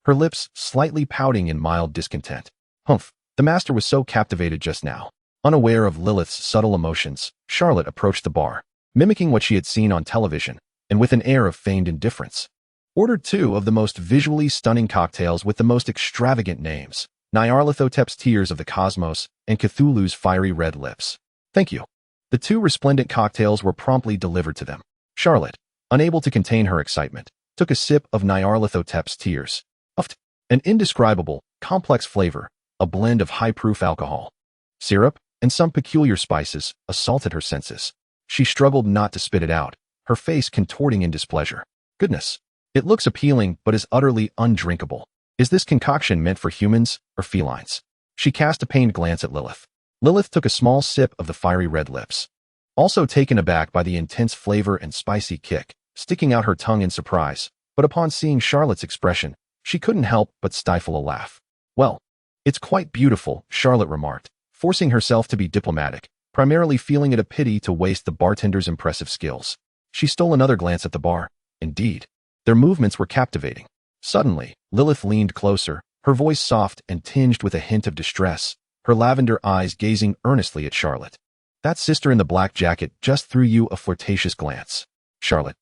her lips slightly pouting in mild discontent. Humph, the master was so captivated just now. Unaware of Lilyth's subtle emotions, Charlotte approached the bar, mimicking what she had seen on television, and with an air of feigned indifference, ordered 2 of the most visually stunning cocktails with the most extravagant names, Nyarlathotep's Tears of the Cosmos and Cthulhu's Fiery Red Lips. Thank you. The 2 resplendent cocktails were promptly delivered to them. Charlotte, unable to contain her excitement, took a sip of Nyarlathotep's Tears. Uffed. An indescribable, complex flavor, a blend of high-proof alcohol, syrup, and some peculiar spices, assaulted her senses. She struggled not to spit it out, her face contorting in displeasure. Goodness. It looks appealing, but is utterly undrinkable. Is this concoction meant for humans or felines? She cast a pained glance at Lilyth. Lilyth took a small sip of the fiery red lips. Also taken aback by the intense flavor and spicy kick, sticking out her tongue in surprise, but upon seeing Charlotte's expression, she couldn't help but stifle a laugh. Well, it's quite beautiful, Charlotte remarked, forcing herself to be diplomatic, primarily feeling it a pity to waste the bartender's impressive skills. She stole another glance at the bar. Indeed, their movements were captivating. Suddenly, Lilyth leaned closer, her voice soft and tinged with a hint of distress, her lavender eyes gazing earnestly at Charlotte. That sister in the black jacket just threw you a flirtatious glance. Charlotte.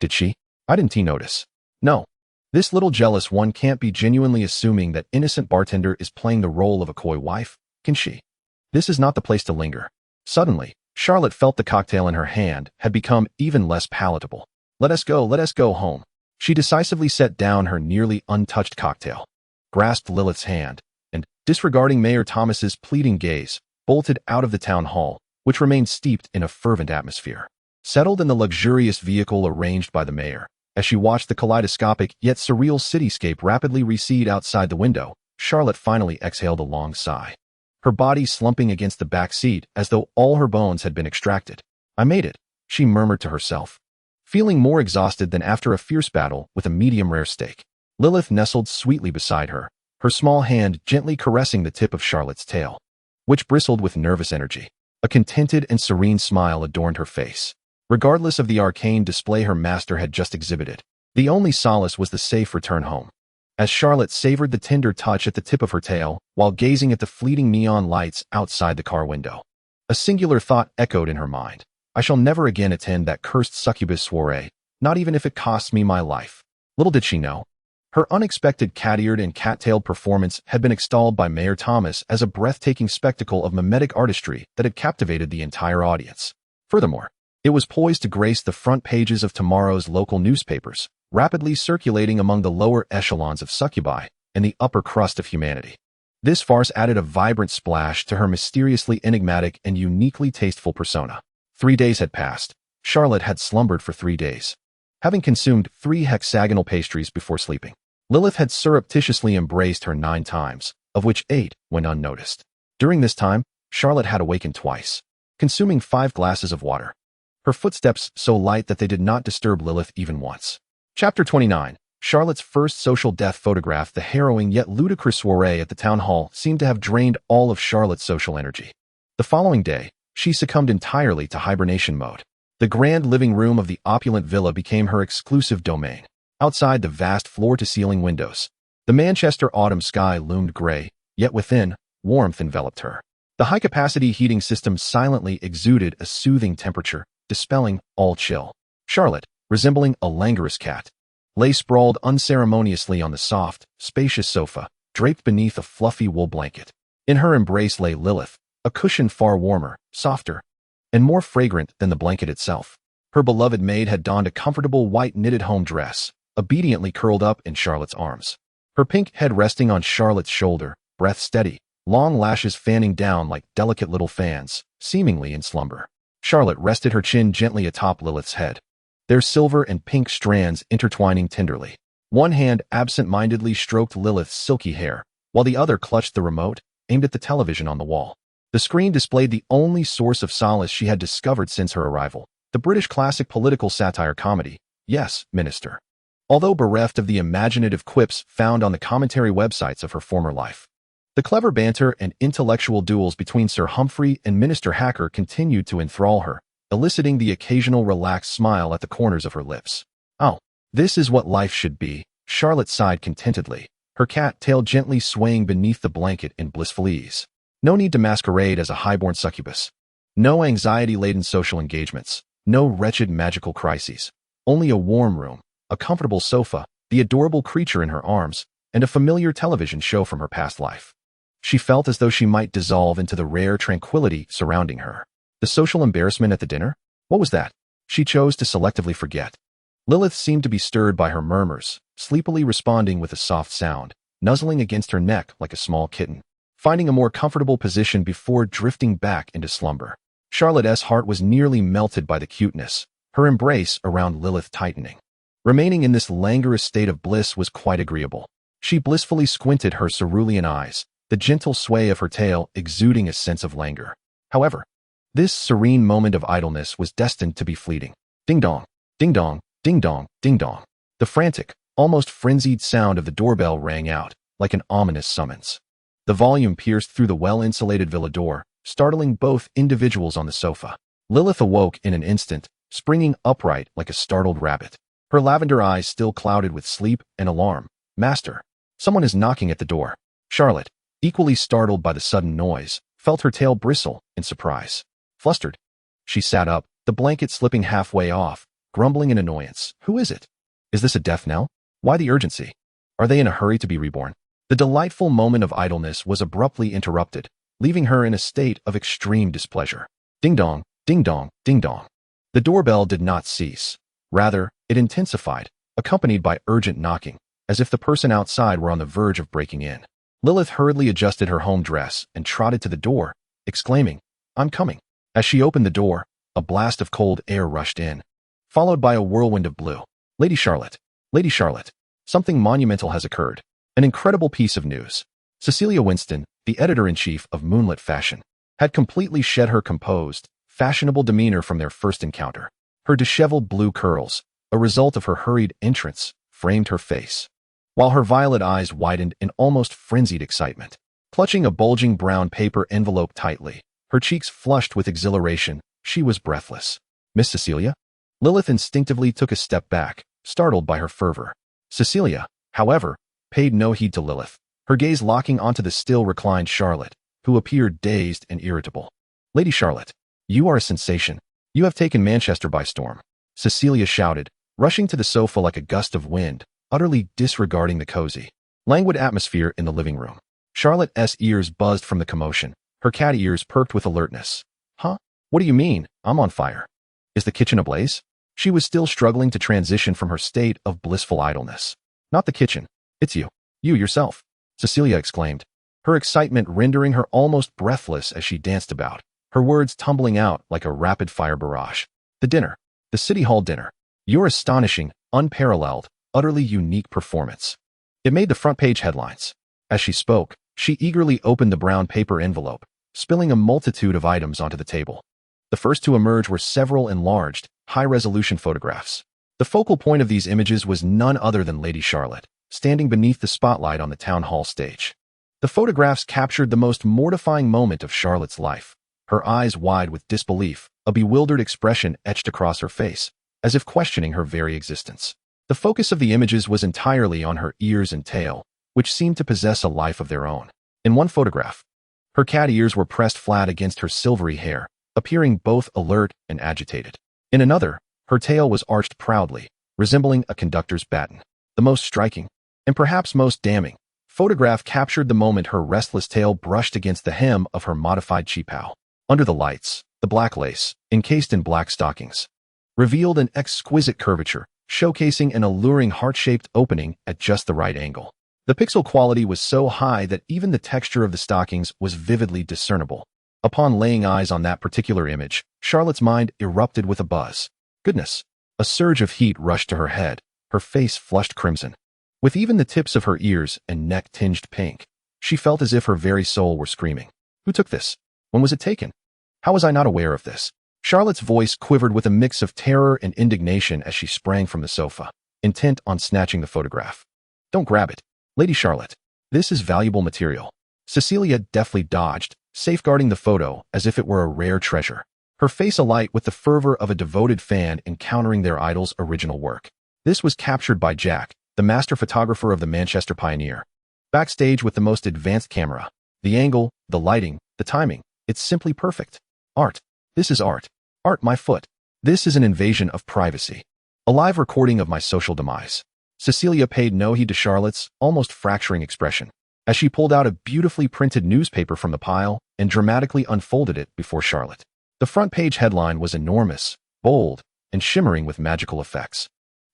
Did she? I didn't notice. No. This little jealous one can't be genuinely assuming that innocent bartender is playing the role of a coy wife, can she? This is not the place to linger. Suddenly, Charlotte felt the cocktail in her hand had become even less palatable. Let us go home. She decisively set down her nearly untouched cocktail, grasped Lilyth's hand, and, disregarding Mayor Thomas's pleading gaze, bolted out of the town hall, which remained steeped in a fervent atmosphere. Settled in the luxurious vehicle arranged by the mayor, as she watched the kaleidoscopic yet surreal cityscape rapidly recede outside the window, Charlotte finally exhaled a long sigh. Her body slumping against the back seat as though all her bones had been extracted. I made it, she murmured to herself, feeling more exhausted than after a fierce battle with a medium-rare steak. Lilyth nestled sweetly beside her, her small hand gently caressing the tip of Charlotte's tail, which bristled with nervous energy. A contented and serene smile adorned her face. Regardless of the arcane display her master had just exhibited, the only solace was the safe return home. As Charlotte savored the tender touch at the tip of her tail while gazing at the fleeting neon lights outside the car window, a singular thought echoed in her mind. I shall never again attend that cursed succubus soiree, not even if it costs me my life. Little did she know, her unexpected cat-eared and cat-tailed performance had been extolled by Mayor Thomas as a breathtaking spectacle of mimetic artistry that had captivated the entire audience. Furthermore, it was poised to grace the front pages of tomorrow's local newspapers, rapidly circulating among the lower echelons of succubi and the upper crust of humanity. This farce added a vibrant splash to her mysteriously enigmatic and uniquely tasteful persona. 3 days had passed. Charlotte had slumbered for 3 days, having consumed 3 hexagonal pastries before sleeping. Lilyth had surreptitiously embraced her 9 times, of which 8 went unnoticed. During this time, Charlotte had awakened twice, consuming 5 glasses of water, her footsteps so light that they did not disturb Lilyth even once. Chapter 29. Charlotte's first social death photograph. The harrowing yet ludicrous soiree at the town hall seemed to have drained all of Charlotte's social energy. The following day, she succumbed entirely to hibernation mode. The grand living room of the opulent villa became her exclusive domain. Outside the vast floor-to-ceiling windows, the Manchester autumn sky loomed gray, yet within, warmth enveloped her. The high-capacity heating system silently exuded a soothing temperature, dispelling all chill. Charlotte, resembling a languorous cat, lay sprawled unceremoniously on the soft, spacious sofa, draped beneath a fluffy wool blanket. In her embrace lay Lilyth, a cushion far warmer, softer, and more fragrant than the blanket itself. Her beloved maid had donned a comfortable white knitted home dress, obediently curled up in Charlotte's arms. Her pink head resting on Charlotte's shoulder, breath steady, long lashes fanning down like delicate little fans, seemingly in slumber. Charlotte rested her chin gently atop Lilyth's head, their silver and pink strands intertwining tenderly. One hand absent-mindedly stroked Lilyth's silky hair, while the other clutched the remote, aimed at the television on the wall. The screen displayed the only source of solace she had discovered since her arrival, the British classic political satire comedy, Yes, Minister, although bereft of the imaginative quips found on the commentary websites of her former life. The clever banter and intellectual duels between Sir Humphrey and Minister Hacker continued to enthrall her, eliciting the occasional relaxed smile at the corners of her lips. Oh, this is what life should be, Charlotte sighed contentedly, her cat tail gently swaying beneath the blanket in blissful ease. No need to masquerade as a highborn succubus. No anxiety-laden social engagements. No wretched magical crises. Only a warm room, a comfortable sofa, the adorable creature in her arms, and a familiar television show from her past life. She felt as though she might dissolve into the rare tranquility surrounding her. The social embarrassment at the dinner? What was that? She chose to selectively forget. Lilyth seemed to be stirred by her murmurs, sleepily responding with a soft sound, nuzzling against her neck like a small kitten. finding a more comfortable position before drifting back into slumber. Charlotte's heart was nearly melted by the cuteness, her embrace around Lilyth tightening. Remaining in this languorous state of bliss was quite agreeable. She blissfully squinted her cerulean eyes, the gentle sway of her tail exuding a sense of languor. However, this serene moment of idleness was destined to be fleeting. Ding-dong, ding-dong, ding-dong, ding-dong. The frantic, almost frenzied sound of the doorbell rang out, like an ominous summons. The volume pierced through the well-insulated villa door, startling both individuals on the sofa. Lilyth awoke in an instant, springing upright like a startled rabbit. Her lavender eyes still clouded with sleep and alarm. "Master, someone is knocking at the door." Charlotte, equally startled by the sudden noise, felt her tail bristle in surprise. Flustered, she sat up, the blanket slipping halfway off, grumbling in annoyance. "Who is it? Is this a death knell? Why the urgency? Are they in a hurry to be reborn?" The delightful moment of idleness was abruptly interrupted, leaving her in a state of extreme displeasure. Ding-dong, ding-dong, ding-dong. The doorbell did not cease. Rather, it intensified, accompanied by urgent knocking, as if the person outside were on the verge of breaking in. Lilyth hurriedly adjusted her home dress and trotted to the door, exclaiming, "I'm coming." As she opened the door, a blast of cold air rushed in, followed by a whirlwind of blue. Lady Charlotte, something monumental has occurred. An incredible piece of news." Cecilia Winston, the editor-in-chief of Moonlit Fashion, had completely shed her composed, fashionable demeanor from their first encounter. Her disheveled blue curls, a result of her hurried entrance, framed her face, while her violet eyes widened in almost frenzied excitement. Clutching a bulging brown paper envelope tightly, her cheeks flushed with exhilaration, she was breathless. "Miss Cecilia?" Lilyth instinctively took a step back, startled by her fervor. Cecilia, however, paid no heed to Lilyth, her gaze locking onto the still reclined Charlotte, who appeared dazed and irritable. "Lady Charlotte, you are a sensation. You have taken Manchester by storm," Cecilia shouted, rushing to the sofa like a gust of wind, utterly disregarding the cozy, languid atmosphere in the living room. Charlotte's ears buzzed from the commotion, her cat ears perked with alertness. "Huh? What do you mean? I'm on fire. Is the kitchen ablaze?" She was still struggling to transition from her state of blissful idleness. "Not the kitchen. It's you. You yourself," Cecilia exclaimed, her excitement rendering her almost breathless as she danced about, her words tumbling out like a rapid-fire barrage. "The dinner. The City Hall dinner. Your astonishing, unparalleled, utterly unique performance. It made the front-page headlines." As she spoke, she eagerly opened the brown paper envelope, spilling a multitude of items onto the table. The first to emerge were several enlarged, high-resolution photographs. The focal point of these images was none other than Lady Charlotte, standing beneath the spotlight on the town hall stage. The photographs captured the most mortifying moment of Charlotte's life. Her eyes wide with disbelief, a bewildered expression etched across her face, as if questioning her very existence. The focus of the images was entirely on her ears and tail, which seemed to possess a life of their own. In one photograph, her cat ears were pressed flat against her silvery hair, appearing both alert and agitated. In another, her tail was arched proudly, resembling a conductor's baton. The most striking, and perhaps most damning, photograph captured the moment her restless tail brushed against the hem of her modified cheapao. Under the lights, the black lace, encased in black stockings, revealed an exquisite curvature, showcasing an alluring heart-shaped opening at just the right angle. The pixel quality was so high that even the texture of the stockings was vividly discernible. Upon laying eyes on that particular image, Charlotte's mind erupted with a buzz. Goodness! A surge of heat rushed to her head, her face flushed crimson. With even the tips of her ears and neck tinged pink, she felt as if her very soul were screaming. "Who took this? When was it taken? How was I not aware of this?" Charlotte's voice quivered with a mix of terror and indignation as she sprang from the sofa, intent on snatching the photograph. "Don't grab it, Lady Charlotte. This is valuable material." Cecilia deftly dodged, safeguarding the photo as if it were a rare treasure, her face alight with the fervor of a devoted fan encountering their idol's original work. This was captured by Jack, the master photographer of the Manchester Pioneer. Backstage with the most advanced camera. The angle, the lighting, the timing, it's simply perfect. Art. This is art. Art, my foot. This is an invasion of privacy. A live recording of my social demise. Cecilia paid no heed to Charlotte's almost fracturing expression, as she pulled out a beautifully printed newspaper from the pile and dramatically unfolded it before Charlotte. The front page headline was enormous, bold, and shimmering with magical effects,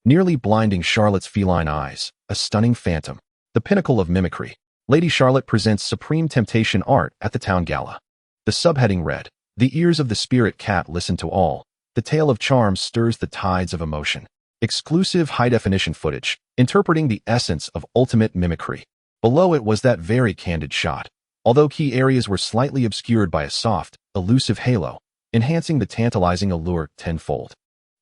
nearly blinding Charlotte's feline eyes. A stunning phantom, the pinnacle of mimicry. Lady Charlotte presents Supreme Temptation Art at the Town Gala. The subheading read, "The ears of the spirit cat listen to all. The tale of charms stirs the tides of emotion." Exclusive high-definition footage, interpreting the essence of ultimate mimicry. Below it was that very candid shot, although key areas were slightly obscured by a soft, elusive halo, enhancing the tantalizing allure tenfold.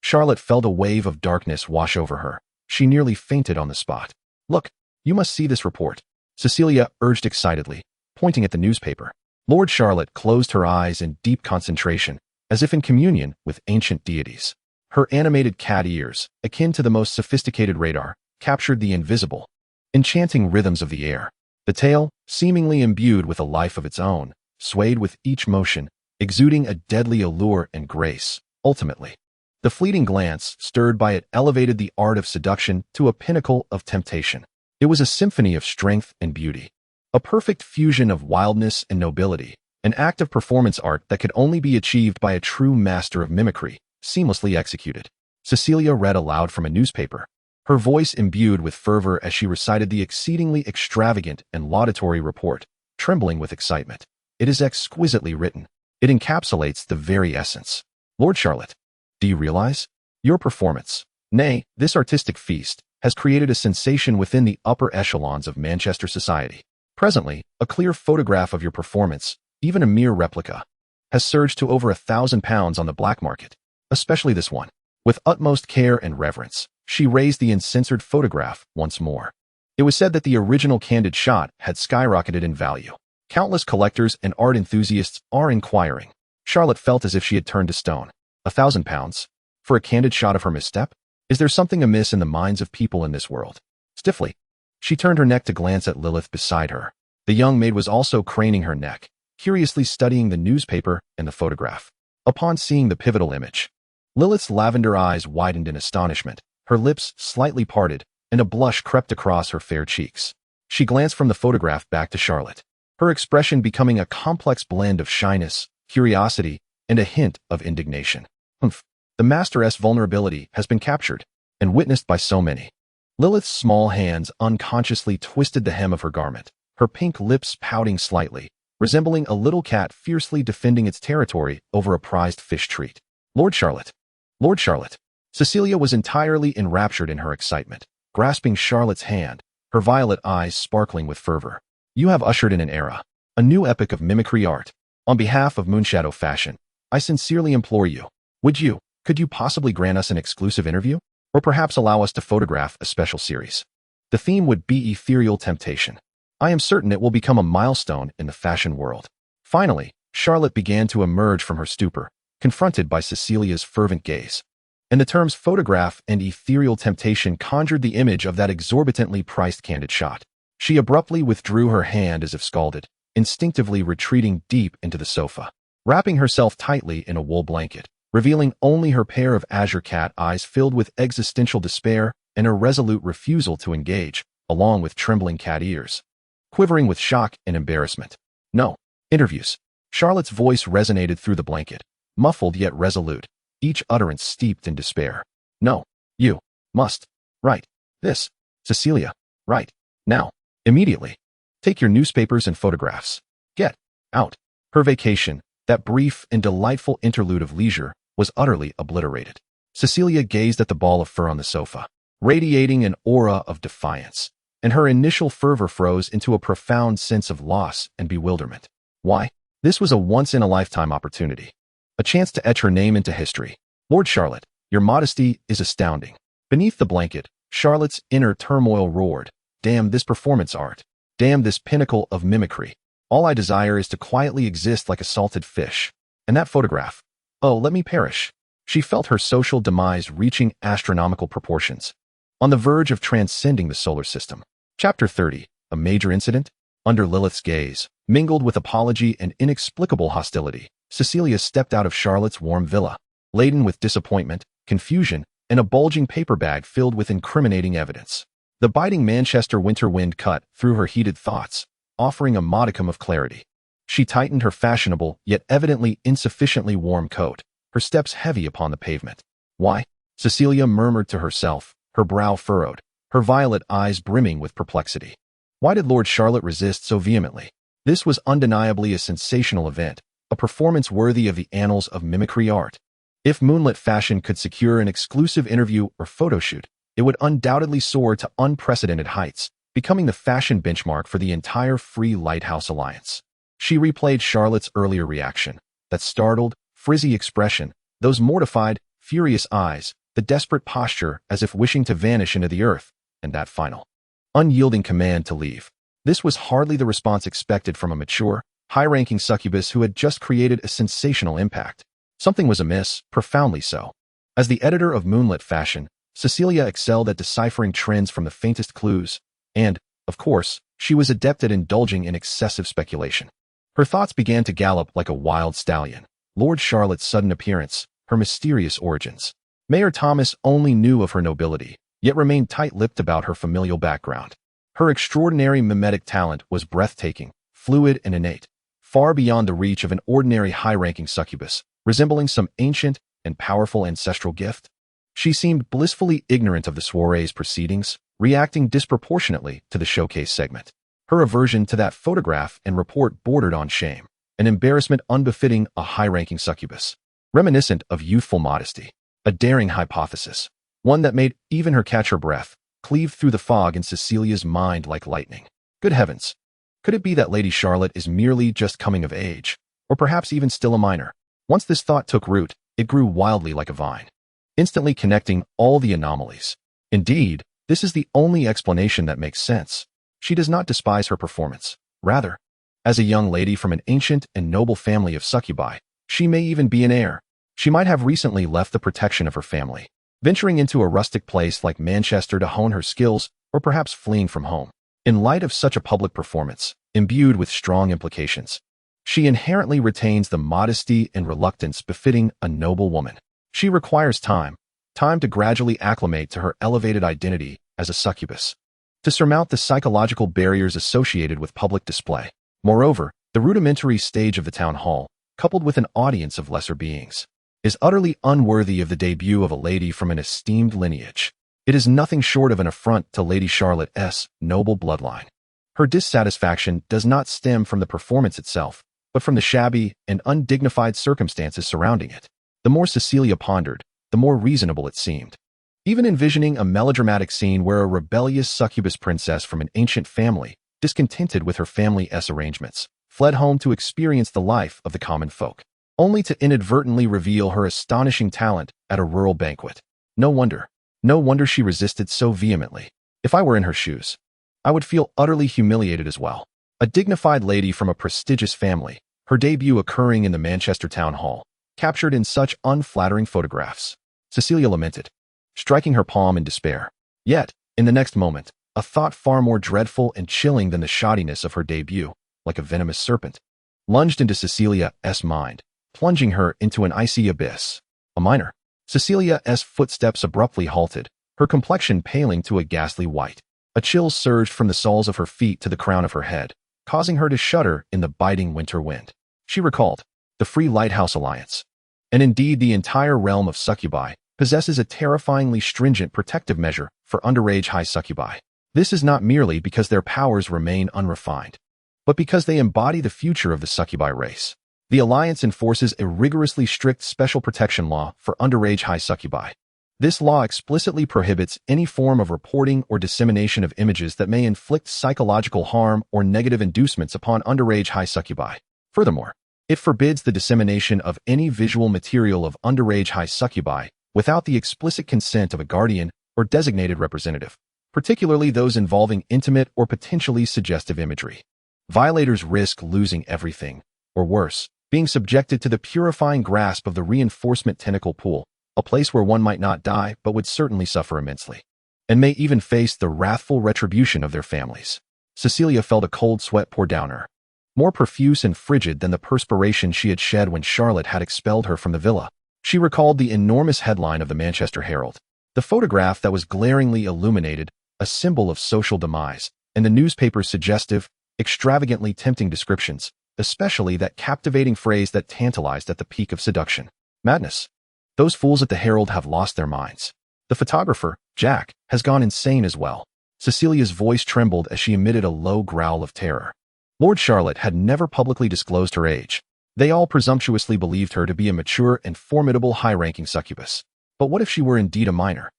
Charlotte felt a wave of darkness wash over her. She nearly fainted on the spot. "Look, you must see this report," Cecilia urged excitedly, pointing at the newspaper. Lord Charlotte closed her eyes in deep concentration, as if in communion with ancient deities. Her animated cat ears, akin to the most sophisticated radar, captured the invisible, enchanting rhythms of the air. The tail, seemingly imbued with a life of its own, swayed with each motion, exuding a deadly allure and grace. Ultimately, the fleeting glance, stirred by it, elevated the art of seduction to a pinnacle of temptation. It was a symphony of strength and beauty, a perfect fusion of wildness and nobility, an act of performance art that could only be achieved by a true master of mimicry, seamlessly executed. Cecilia read aloud from a newspaper, her voice imbued with fervor as she recited the exceedingly extravagant and laudatory report, trembling with excitement. "It is exquisitely written. It encapsulates the very essence. Lord Charlotte, do you realize? Your performance, nay, this artistic feast, has created a sensation within the upper echelons of Manchester society. Presently, a clear photograph of your performance, even a mere replica, has surged to over £1,000 on the black market, especially this one." With utmost care and reverence, she raised the uncensored photograph once more. It was said that the original candid shot had skyrocketed in value. Countless collectors and art enthusiasts are inquiring. Charlotte felt as if she had turned to stone. £1,000? For a candid shot of her misstep? Is there something amiss in the minds of people in this world? Stiffly, she turned her neck to glance at Lilyth beside her. The young maid was also craning her neck, curiously studying the newspaper and the photograph. Upon seeing the pivotal image, Lilyth's lavender eyes widened in astonishment, her lips slightly parted, and a blush crept across her fair cheeks. She glanced from the photograph back to Charlotte, her expression becoming a complex blend of shyness, curiosity, and a hint of indignation. "Humph. The master's vulnerability has been captured and witnessed by so many." Lilyth's small hands unconsciously twisted the hem of her garment, her pink lips pouting slightly, resembling a little cat fiercely defending its territory over a prized fish treat. "Lord Charlotte! Lord Charlotte!" Cecilia was entirely enraptured in her excitement, grasping Charlotte's hand, her violet eyes sparkling with fervor. "You have ushered in an era, a new epoch of mimicry art. On behalf of Moonshadow Fashion, I sincerely implore you, could you possibly grant us an exclusive interview? Or perhaps allow us to photograph a special series? The theme would be ethereal temptation. I am certain it will become a milestone in the fashion world." Finally, Charlotte began to emerge from her stupor, confronted by Cecilia's fervent gaze. And the terms photograph and ethereal temptation conjured the image of that exorbitantly priced candid shot. She abruptly withdrew her hand as if scalded, instinctively retreating deep into the sofa, wrapping herself tightly in a wool blanket, revealing only her pair of azure cat eyes filled with existential despair and a resolute refusal to engage, along with trembling cat ears, quivering with shock and embarrassment. "No. Interviews." Charlotte's voice resonated through the blanket, muffled yet resolute, each utterance steeped in despair. "No. You must write this. Cecilia, write. Now. Immediately. Take your newspapers and photographs. Get out." Her vacation, that brief and delightful interlude of leisure, was utterly obliterated. Cecilia gazed at the ball of fur on the sofa, radiating an aura of defiance, and her initial fervor froze into a profound sense of loss and bewilderment. Why? This was a once-in-a-lifetime opportunity, a chance to etch her name into history. "Lord Charlotte, your modesty is astounding." Beneath the blanket, Charlotte's inner turmoil roared. "Damn this performance art. Damn this pinnacle of mimicry. All I desire is to quietly exist like a salted fish. And that photograph. Oh, let me perish." She felt her social demise reaching astronomical proportions, on the verge of transcending the solar system. Chapter 30. A major incident? Under Lilyth's gaze, mingled with apology and inexplicable hostility, Cecilia stepped out of Charlotte's warm villa, laden with disappointment, confusion, and a bulging paper bag filled with incriminating evidence. The biting Manchester winter wind cut through her heated thoughts, offering a modicum of clarity. She tightened her fashionable, yet evidently insufficiently warm coat, her steps heavy upon the pavement. "Why?" Cecilia murmured to herself, her brow furrowed, her violet eyes brimming with perplexity. Why did Lord Charlotte resist so vehemently? This was undeniably a sensational event, a performance worthy of the annals of mimicry art. If Moonlit Fashion could secure an exclusive interview or photoshoot, it would undoubtedly soar to unprecedented heights, becoming the fashion benchmark for the entire Free Lighthouse Alliance. She replayed Charlotte's earlier reaction, that startled, frizzy expression, those mortified, furious eyes, the desperate posture as if wishing to vanish into the earth, and that final, unyielding command to leave. This was hardly the response expected from a mature, high-ranking succubus who had just created a sensational impact. Something was amiss, profoundly so. As the editor of Moonlit Fashion, Cecilia excelled at deciphering trends from the faintest clues, and, of course, she was adept at indulging in excessive speculation. Her thoughts began to gallop like a wild stallion. Lord Charlotte's sudden appearance, her mysterious origins. Mayor Thomas only knew of her nobility, yet remained tight-lipped about her familial background. Her extraordinary mimetic talent was breathtaking, fluid and innate, far beyond the reach of an ordinary high-ranking succubus, resembling some ancient and powerful ancestral gift. She seemed blissfully ignorant of the soiree's proceedings, reacting disproportionately to the showcase segment. Her aversion to that photograph and report bordered on shame, an embarrassment unbefitting a high-ranking succubus, reminiscent of youthful modesty, a daring hypothesis, one that made even her catch her breath, cleave through the fog in Cecilia's mind like lightning. Good heavens! Could it be that Lady Charlotte is merely just coming of age, or perhaps even still a minor? Once this thought took root, it grew wildly like a vine, instantly connecting all the anomalies. Indeed, this is the only explanation that makes sense. She does not despise her performance. Rather, as a young lady from an ancient and noble family of succubi, she may even be an heir. She might have recently left the protection of her family, venturing into a rustic place like Manchester to hone her skills, or perhaps fleeing from home. In light of such a public performance, imbued with strong implications, she inherently retains the modesty and reluctance befitting a noble woman. She requires time to gradually acclimate to her elevated identity as a succubus, to surmount the psychological barriers associated with public display. Moreover, the rudimentary stage of the town hall, coupled with an audience of lesser beings, is utterly unworthy of the debut of a lady from an esteemed lineage. It is nothing short of an affront to Lady Charlotte's noble bloodline. Her dissatisfaction does not stem from the performance itself, but from the shabby and undignified circumstances surrounding it. The more Cecilia pondered, the more reasonable it seemed. Even envisioning a melodramatic scene where a rebellious succubus princess from an ancient family, discontented with her family's arrangements, fled home to experience the life of the common folk, only to inadvertently reveal her astonishing talent at a rural banquet. No wonder she resisted so vehemently. If I were in her shoes, I would feel utterly humiliated as well. A dignified lady from a prestigious family, her debut occurring in the Manchester Town Hall, captured in such unflattering photographs. Cecilia lamented, striking her palm in despair. Yet, in the next moment, a thought far more dreadful and chilling than the shoddiness of her debut, like a venomous serpent, lunged into Cecilia's mind, plunging her into an icy abyss. A minor. Cecilia's footsteps abruptly halted, her complexion paling to a ghastly white. A chill surged from the soles of her feet to the crown of her head, causing her to shudder in the biting winter wind. She recalled the Free Lighthouse Alliance, and indeed the entire realm of succubi, possesses a terrifyingly stringent protective measure for underage high succubi. This is not merely because their powers remain unrefined, but because they embody the future of the succubi race. The Alliance enforces a rigorously strict special protection law for underage high succubi. This law explicitly prohibits any form of reporting or dissemination of images that may inflict psychological harm or negative inducements upon underage high succubi. Furthermore, it forbids the dissemination of any visual material of underage high succubi without the explicit consent of a guardian or designated representative, particularly those involving intimate or potentially suggestive imagery. Violators risk losing everything, or worse, being subjected to the purifying grasp of the reinforcement tentacle pool, a place where one might not die but would certainly suffer immensely, and may even face the wrathful retribution of their families. Cecilia felt a cold sweat pour down her, more profuse and frigid than the perspiration she had shed when Charlotte had expelled her from the villa. She recalled the enormous headline of the Manchester Herald, the photograph that was glaringly illuminated, a symbol of social demise, and the newspaper's suggestive, extravagantly tempting descriptions, especially that captivating phrase that tantalized at the peak of seduction. Madness. Those fools at the Herald have lost their minds. The photographer, Jack, has gone insane as well. Cecilia's voice trembled as she emitted a low growl of terror. Lord Charlotte had never publicly disclosed her age. They all presumptuously believed her to be a mature and formidable high-ranking succubus. But what if she were indeed a minor?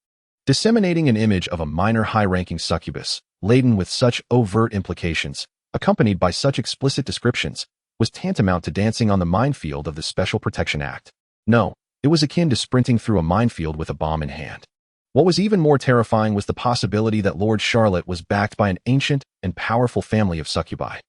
Disseminating an image of a minor high-ranking succubus, laden with such overt implications, accompanied by such explicit descriptions, was tantamount to dancing on the minefield of the Special Protection Act. No, it was akin to sprinting through a minefield with a bomb in hand. What was even more terrifying was the possibility that Lord Charlotte was backed by an ancient and powerful family of succubi.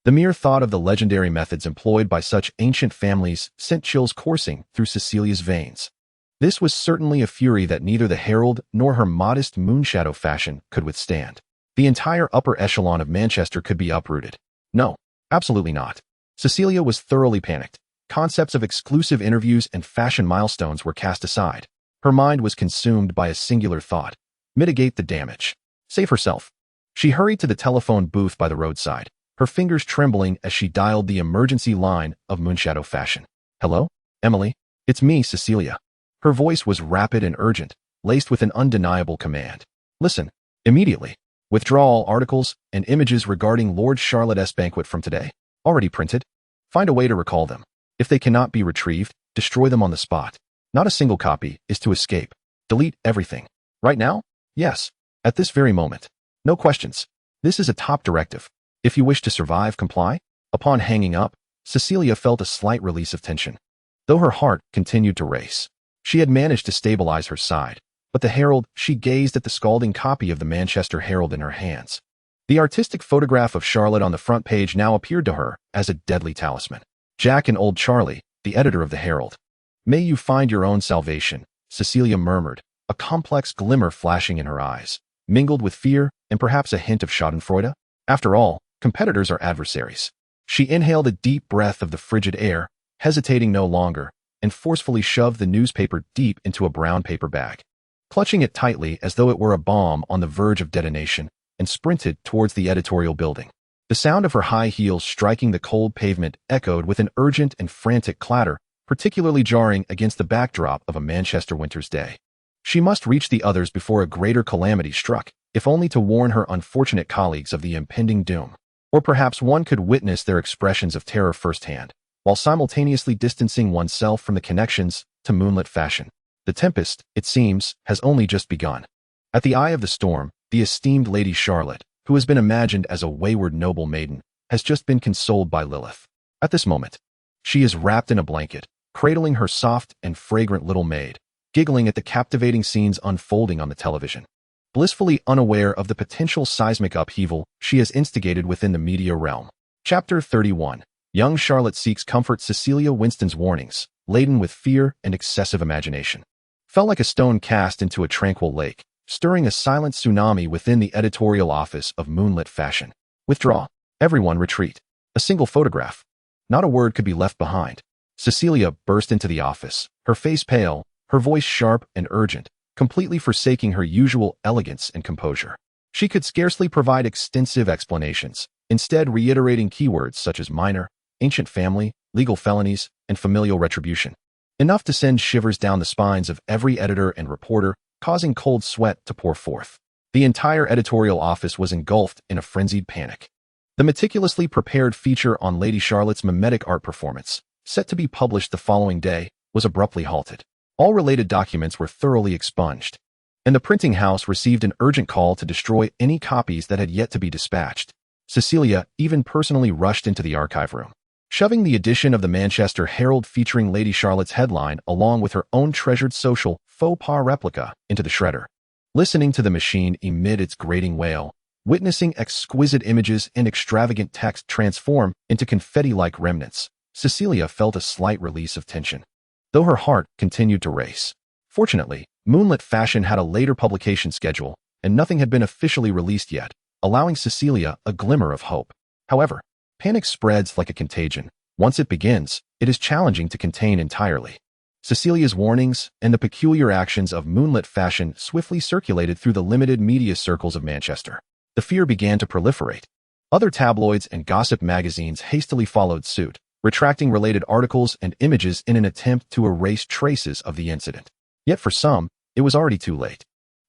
The mere thought of the legendary methods employed by such ancient families sent chills coursing through Cecilia's veins. This was certainly a fury that neither the Herald nor her modest moonshadow fashion could withstand. The entire upper echelon of Manchester could be uprooted. No, absolutely not. Cecilia was thoroughly panicked. Concepts of exclusive interviews and fashion milestones were cast aside. Her mind was consumed by a singular thought: mitigate the damage. Save herself. She hurried to the telephone booth by the roadside, her fingers trembling as she dialed the emergency line of Moonshadow Fashion. Hello? Emily? It's me, Cecilia. Her voice was rapid and urgent, laced with an undeniable command. Listen, immediately. Withdraw all articles and images regarding Lord Charlotte's banquet from today. Already printed. Find a way to recall them. If they cannot be retrieved, destroy them on the spot. Not a single copy is to escape. Delete everything. Right now? Yes. At this very moment. No questions. This is a top directive. If you wish to survive, comply. Upon hanging up, Cecilia felt a slight release of tension. Though her heart continued to race, she had managed to stabilize her side. But the Herald, she gazed at the scalding copy of the Manchester Herald in her hands. The artistic photograph of Charlotte on the front page now appeared to her as a deadly talisman. Jack and old Charlie, the editor of the Herald. May you find your own salvation, Cecilia murmured, a complex glimmer flashing in her eyes, mingled with fear and perhaps a hint of schadenfreude. After all, competitors are adversaries. She inhaled a deep breath of the frigid air, hesitating no longer, and forcefully shoved the newspaper deep into a brown paper bag. Clutching it tightly as though it were a bomb on the verge of detonation, and sprinted towards the editorial building. The sound of her high heels striking the cold pavement echoed with an urgent and frantic clatter, particularly jarring against the backdrop of a Manchester winter's day. She must reach the others before a greater calamity struck, if only to warn her unfortunate colleagues of the impending doom. Or perhaps one could witness their expressions of terror firsthand, while simultaneously distancing oneself from the connections to moonlit fashion. The tempest, it seems, has only just begun. At the eye of the storm, the esteemed Lady Charlotte, who has been imagined as a wayward noble maiden, has just been consoled by Lilyth. At this moment, she is wrapped in a blanket, cradling her soft and fragrant little maid, giggling at the captivating scenes unfolding on the television. Blissfully unaware of the potential seismic upheaval she has instigated within the media realm. Chapter 31. Young Charlotte seeks comfort. Cecilia Winston's warnings, laden with fear and excessive imagination, fell like a stone cast into a tranquil lake, stirring a silent tsunami within the editorial office of Moonlit Fashion. Withdraw. Everyone retreat. A single photograph. Not a word could be left behind. Cecilia burst into the office, her face pale, her voice sharp and urgent, completely forsaking her usual elegance and composure. She could scarcely provide extensive explanations, instead reiterating keywords such as minor, ancient family, legal felonies, and familial retribution. Enough to send shivers down the spines of every editor and reporter, causing cold sweat to pour forth. The entire editorial office was engulfed in a frenzied panic. The meticulously prepared feature on Lady Charlotte's mimetic art performance, set to be published the following day, was abruptly halted. All related documents were thoroughly expunged, and the printing house received an urgent call to destroy any copies that had yet to be dispatched. Cecilia even personally rushed into the archive room, shoving the edition of the Manchester Herald featuring Lady Charlotte's headline along with her own treasured social faux pas replica into the shredder. Listening to the machine emit its grating wail, witnessing exquisite images and extravagant text transform into confetti-like remnants, Cecilia felt a slight release of tension, though her heart continued to race. Fortunately, Moonlit Fashion had a later publication schedule, and nothing had been officially released yet, allowing Cecilia a glimmer of hope. However, panic spreads like a contagion. Once it begins, it is challenging to contain entirely. Cecilia's warnings and the peculiar actions of Moonlit Fashion swiftly circulated through the limited media circles of Manchester. The fear began to proliferate. Other tabloids and gossip magazines hastily followed suit, retracting related articles and images in an attempt to erase traces of the incident. Yet for some, it was already too late.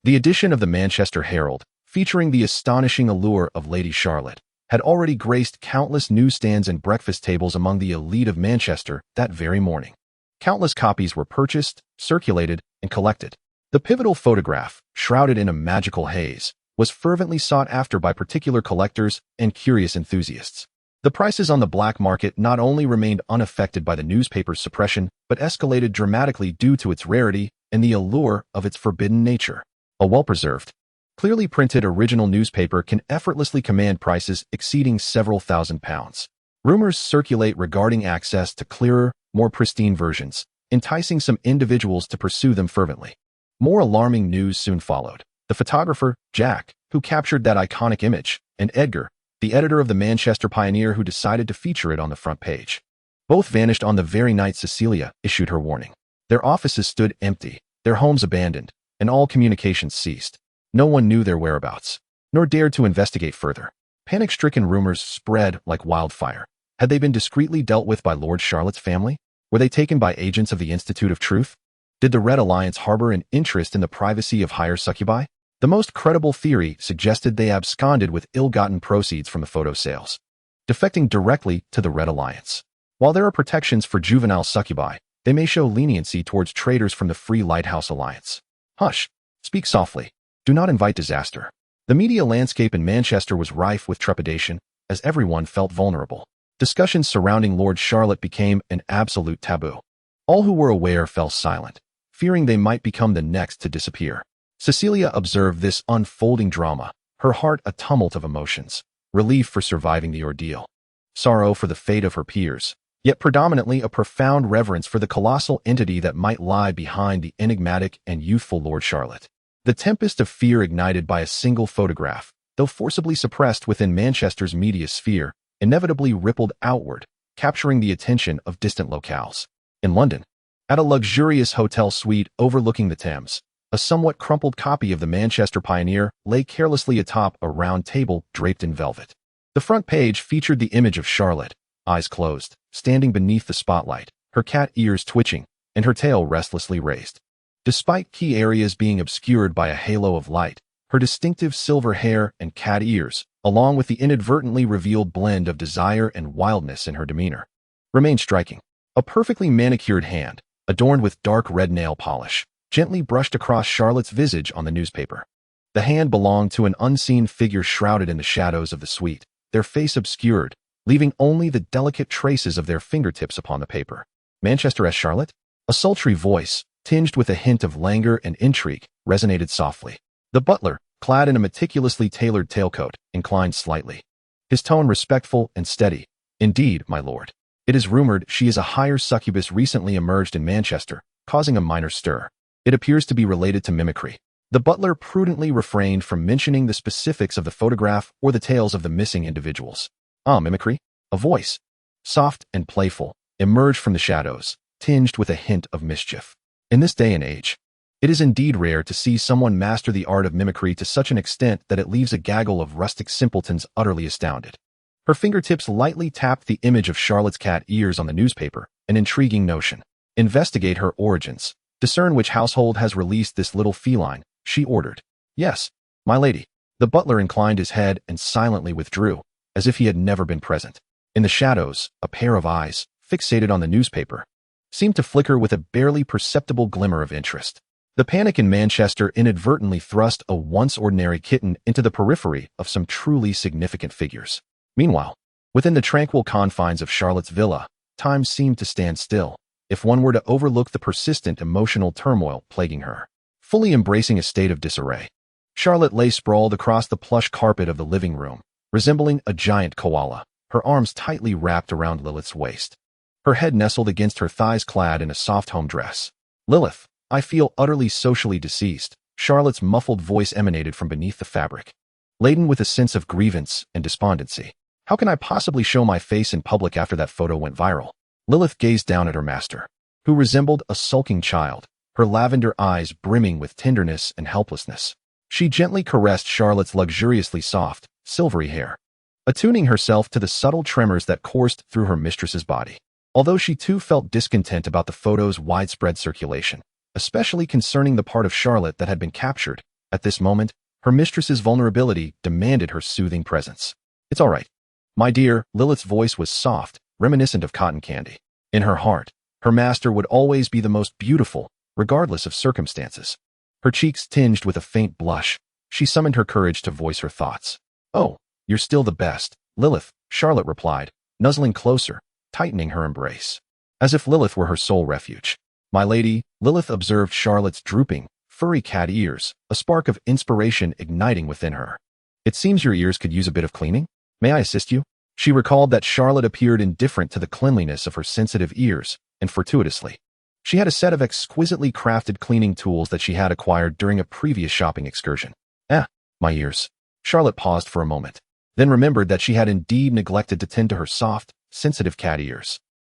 The edition of the Manchester Herald, featuring the astonishing allure of Lady Charlotte, had already graced countless newsstands and breakfast tables among the elite of Manchester that very morning. Countless copies were purchased, circulated, and collected. The pivotal photograph, shrouded in a magical haze, was fervently sought after by particular collectors and curious enthusiasts. The prices on the black market not only remained unaffected by the newspaper's suppression, but escalated dramatically due to its rarity and the allure of its forbidden nature. A well-preserved, clearly printed original newspaper can effortlessly command prices exceeding several £1,000s. Rumors circulate regarding access to clearer, more pristine versions, enticing some individuals to pursue them fervently. More alarming news soon followed. The photographer, Jack, who captured that iconic image, and Edgar, the editor of the Manchester Pioneer who decided to feature it on the front page. Both vanished on the very night Cecilia issued her warning. Their offices stood empty, their homes abandoned, and all communications ceased. No one knew their whereabouts, nor dared to investigate further. Panic-stricken rumors spread like wildfire. Had they been discreetly dealt with by Lord Charlotte's family? Were they taken by agents of the Institute of Truth? Did the Red Alliance harbor an interest in the privacy of higher succubi? The most credible theory suggested they absconded with ill-gotten proceeds from the photo sales, defecting directly to the Red Alliance. While there are protections for juvenile succubi, they may show leniency towards traitors from the Free Lighthouse Alliance. Hush! Speak softly. Do not invite disaster. The media landscape in Manchester was rife with trepidation, as everyone felt vulnerable. Discussions surrounding Lord Charlotte became an absolute taboo. All who were aware fell silent, fearing they might become the next to disappear. Cecilia observed this unfolding drama, her heart a tumult of emotions, relief for surviving the ordeal, sorrow for the fate of her peers, yet predominantly a profound reverence for the colossal entity that might lie behind the enigmatic and youthful Lord Charlotte. The tempest of fear ignited by a single photograph, though forcibly suppressed within Manchester's media sphere, inevitably rippled outward, capturing the attention of distant locales. In London, at a luxurious hotel suite overlooking the Thames, a somewhat crumpled copy of the Manchester Pioneer lay carelessly atop a round table draped in velvet. The front page featured the image of Charlotte, eyes closed, standing beneath the spotlight, her cat ears twitching, and her tail restlessly raised. Despite key areas being obscured by a halo of light, her distinctive silver hair and cat ears, along with the inadvertently revealed blend of desire and wildness in her demeanor, remained striking. A perfectly manicured hand, adorned with dark red nail polish, gently brushed across Charlotte's visage on the newspaper. The hand belonged to an unseen figure shrouded in the shadows of the suite, their face obscured, leaving only the delicate traces of their fingertips upon the paper. Manchester as Charlotte? A sultry voice, tinged with a hint of languor and intrigue, resonated softly. The butler, clad in a meticulously tailored tailcoat, inclined slightly, his tone respectful and steady. Indeed, my lord. It is rumored she is a higher succubus recently emerged in Manchester, causing a minor stir. It appears to be related to mimicry. The butler prudently refrained from mentioning the specifics of the photograph or the tales of the missing individuals. Mimicry? A voice, soft and playful, emerged from the shadows, tinged with a hint of mischief. In this day and age, it is indeed rare to see someone master the art of mimicry to such an extent that it leaves a gaggle of rustic simpletons utterly astounded. Her fingertips lightly tapped the image of Charlotte's cat ears on the newspaper, an intriguing notion. Investigate her origins. Discern which household has released this little feline, she ordered. Yes, my lady. The butler inclined his head and silently withdrew, as if he had never been present. In the shadows, a pair of eyes, fixated on the newspaper, seemed to flicker with a barely perceptible glimmer of interest. The panic in Manchester inadvertently thrust a once ordinary kitten into the periphery of some truly significant figures. Meanwhile, within the tranquil confines of Charlotte's villa, time seemed to stand still, if one were to overlook the persistent emotional turmoil plaguing her. Fully embracing a state of disarray, Charlotte lay sprawled across the plush carpet of the living room, resembling a giant koala, her arms tightly wrapped around Lilyth's waist. Her head nestled against her thighs clad in a soft home dress. Lilyth, I feel utterly socially deceased, Charlotte's muffled voice emanated from beneath the fabric, laden with a sense of grievance and despondency. How can I possibly show my face in public after that photo went viral? Lilyth gazed down at her master, who resembled a sulking child, her lavender eyes brimming with tenderness and helplessness. She gently caressed Charlotte's luxuriously soft, silvery hair, attuning herself to the subtle tremors that coursed through her mistress's body. Although she too felt discontent about the photo's widespread circulation, especially concerning the part of Charlotte that had been captured, at this moment, Her mistress's vulnerability demanded her soothing presence. "It's all right, my dear." Lilyth's voice was soft, reminiscent of cotton candy. In her heart, her master would always be the most beautiful, regardless of circumstances. Her cheeks tinged with a faint blush, she summoned her courage to voice her thoughts. "Oh, you're still the best, Lilyth," Charlotte replied, nuzzling closer, tightening her embrace. As if Lilyth were her sole refuge. "My lady," Lilyth observed Charlotte's drooping, furry cat ears, a spark of inspiration igniting within her. "It seems your ears could use a bit of cleaning. May I assist you?" She recalled that Charlotte appeared indifferent to the cleanliness of her sensitive ears, and fortuitously, she had a set of exquisitely crafted cleaning tools that she had acquired during a previous shopping excursion. My ears." Charlotte paused for a moment, then remembered that she had indeed neglected to tend to her soft, sensitive cat ears.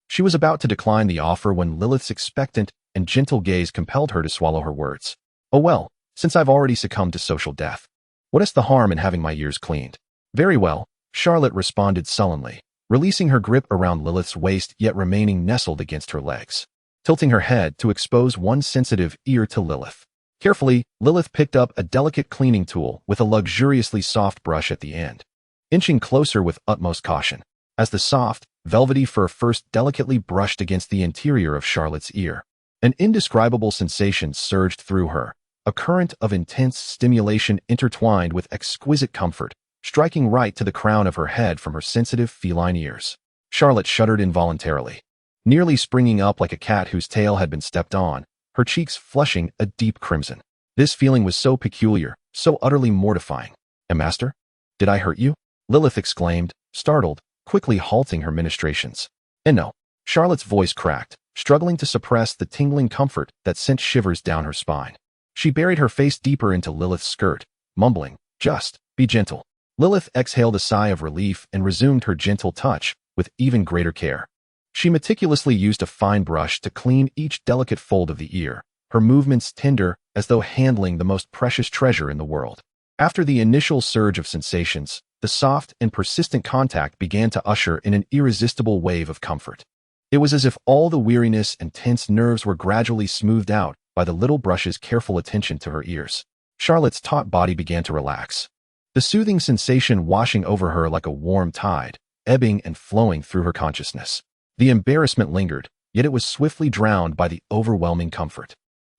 She was about to decline the offer when Lilyth's expectant and gentle gaze compelled her to swallow her words. "Oh well, since I've already succumbed to social death, what is the harm in having my ears cleaned?" "Very well," Charlotte responded sullenly, releasing her grip around Lilyth's waist yet remaining nestled against her legs, tilting her head to expose one sensitive ear to Lilyth. Carefully, Lilyth picked up a delicate cleaning tool with a luxuriously soft brush at the end, inching closer with utmost caution, as the soft, velvety fur first delicately brushed against the interior of Charlotte's ear. An indescribable sensation surged through her, a current of intense stimulation intertwined with exquisite comfort, striking right to the crown of her head from her sensitive feline ears. Charlotte shuddered involuntarily, nearly springing up like a cat whose tail had been stepped on, her cheeks flushing a deep crimson. This feeling was so peculiar, so utterly mortifying. "Master? Did I hurt you?" Lilyth exclaimed, startled, quickly halting her ministrations. "And no." Charlotte's voice cracked, struggling to suppress the tingling comfort that sent shivers down her spine. She buried her face deeper into Lilyth's skirt, mumbling, "Just be gentle." Lilyth exhaled a sigh of relief and resumed her gentle touch with even greater care. She meticulously used a fine brush to clean each delicate fold of the ear, her movements tender as though handling the most precious treasure in the world. After the initial surge of sensations, the soft and persistent contact began to usher in an irresistible wave of comfort. It was as if all the weariness and tense nerves were gradually smoothed out by the little brush's careful attention to her ears. Charlotte's taut body began to relax, the soothing sensation washing over her like a warm tide, ebbing and flowing through her consciousness. The embarrassment lingered, yet it was swiftly drowned by the overwhelming comfort.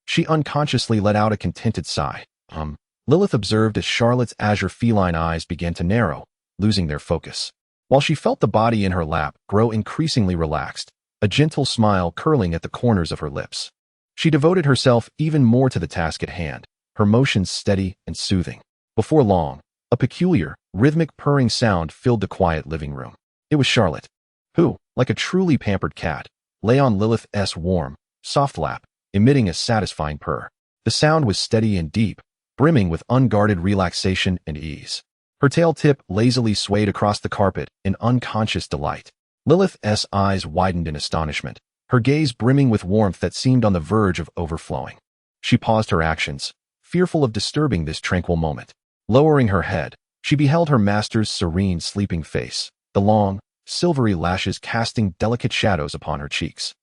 She unconsciously let out a contented sigh. Lilyth observed as Charlotte's azure feline eyes began to narrow, losing their focus. While she felt the body in her lap grow increasingly relaxed, a gentle smile curling at the corners of her lips. She devoted herself even more to the task at hand, her motions steady and soothing. Before long, a peculiar, rhythmic purring sound filled the quiet living room. It was Charlotte, who, like a truly pampered cat, lay on Lilyth's warm, soft lap, emitting a satisfying purr. The sound was steady and deep, brimming with unguarded relaxation and ease. Her tail tip lazily swayed across the carpet in unconscious delight. Lilyth's eyes widened in astonishment, her gaze brimming with warmth that seemed on the verge of overflowing. She paused her actions, fearful of disturbing this tranquil moment. Lowering her head, she beheld her master's serene sleeping face, the long, silvery lashes casting delicate shadows upon her cheeks,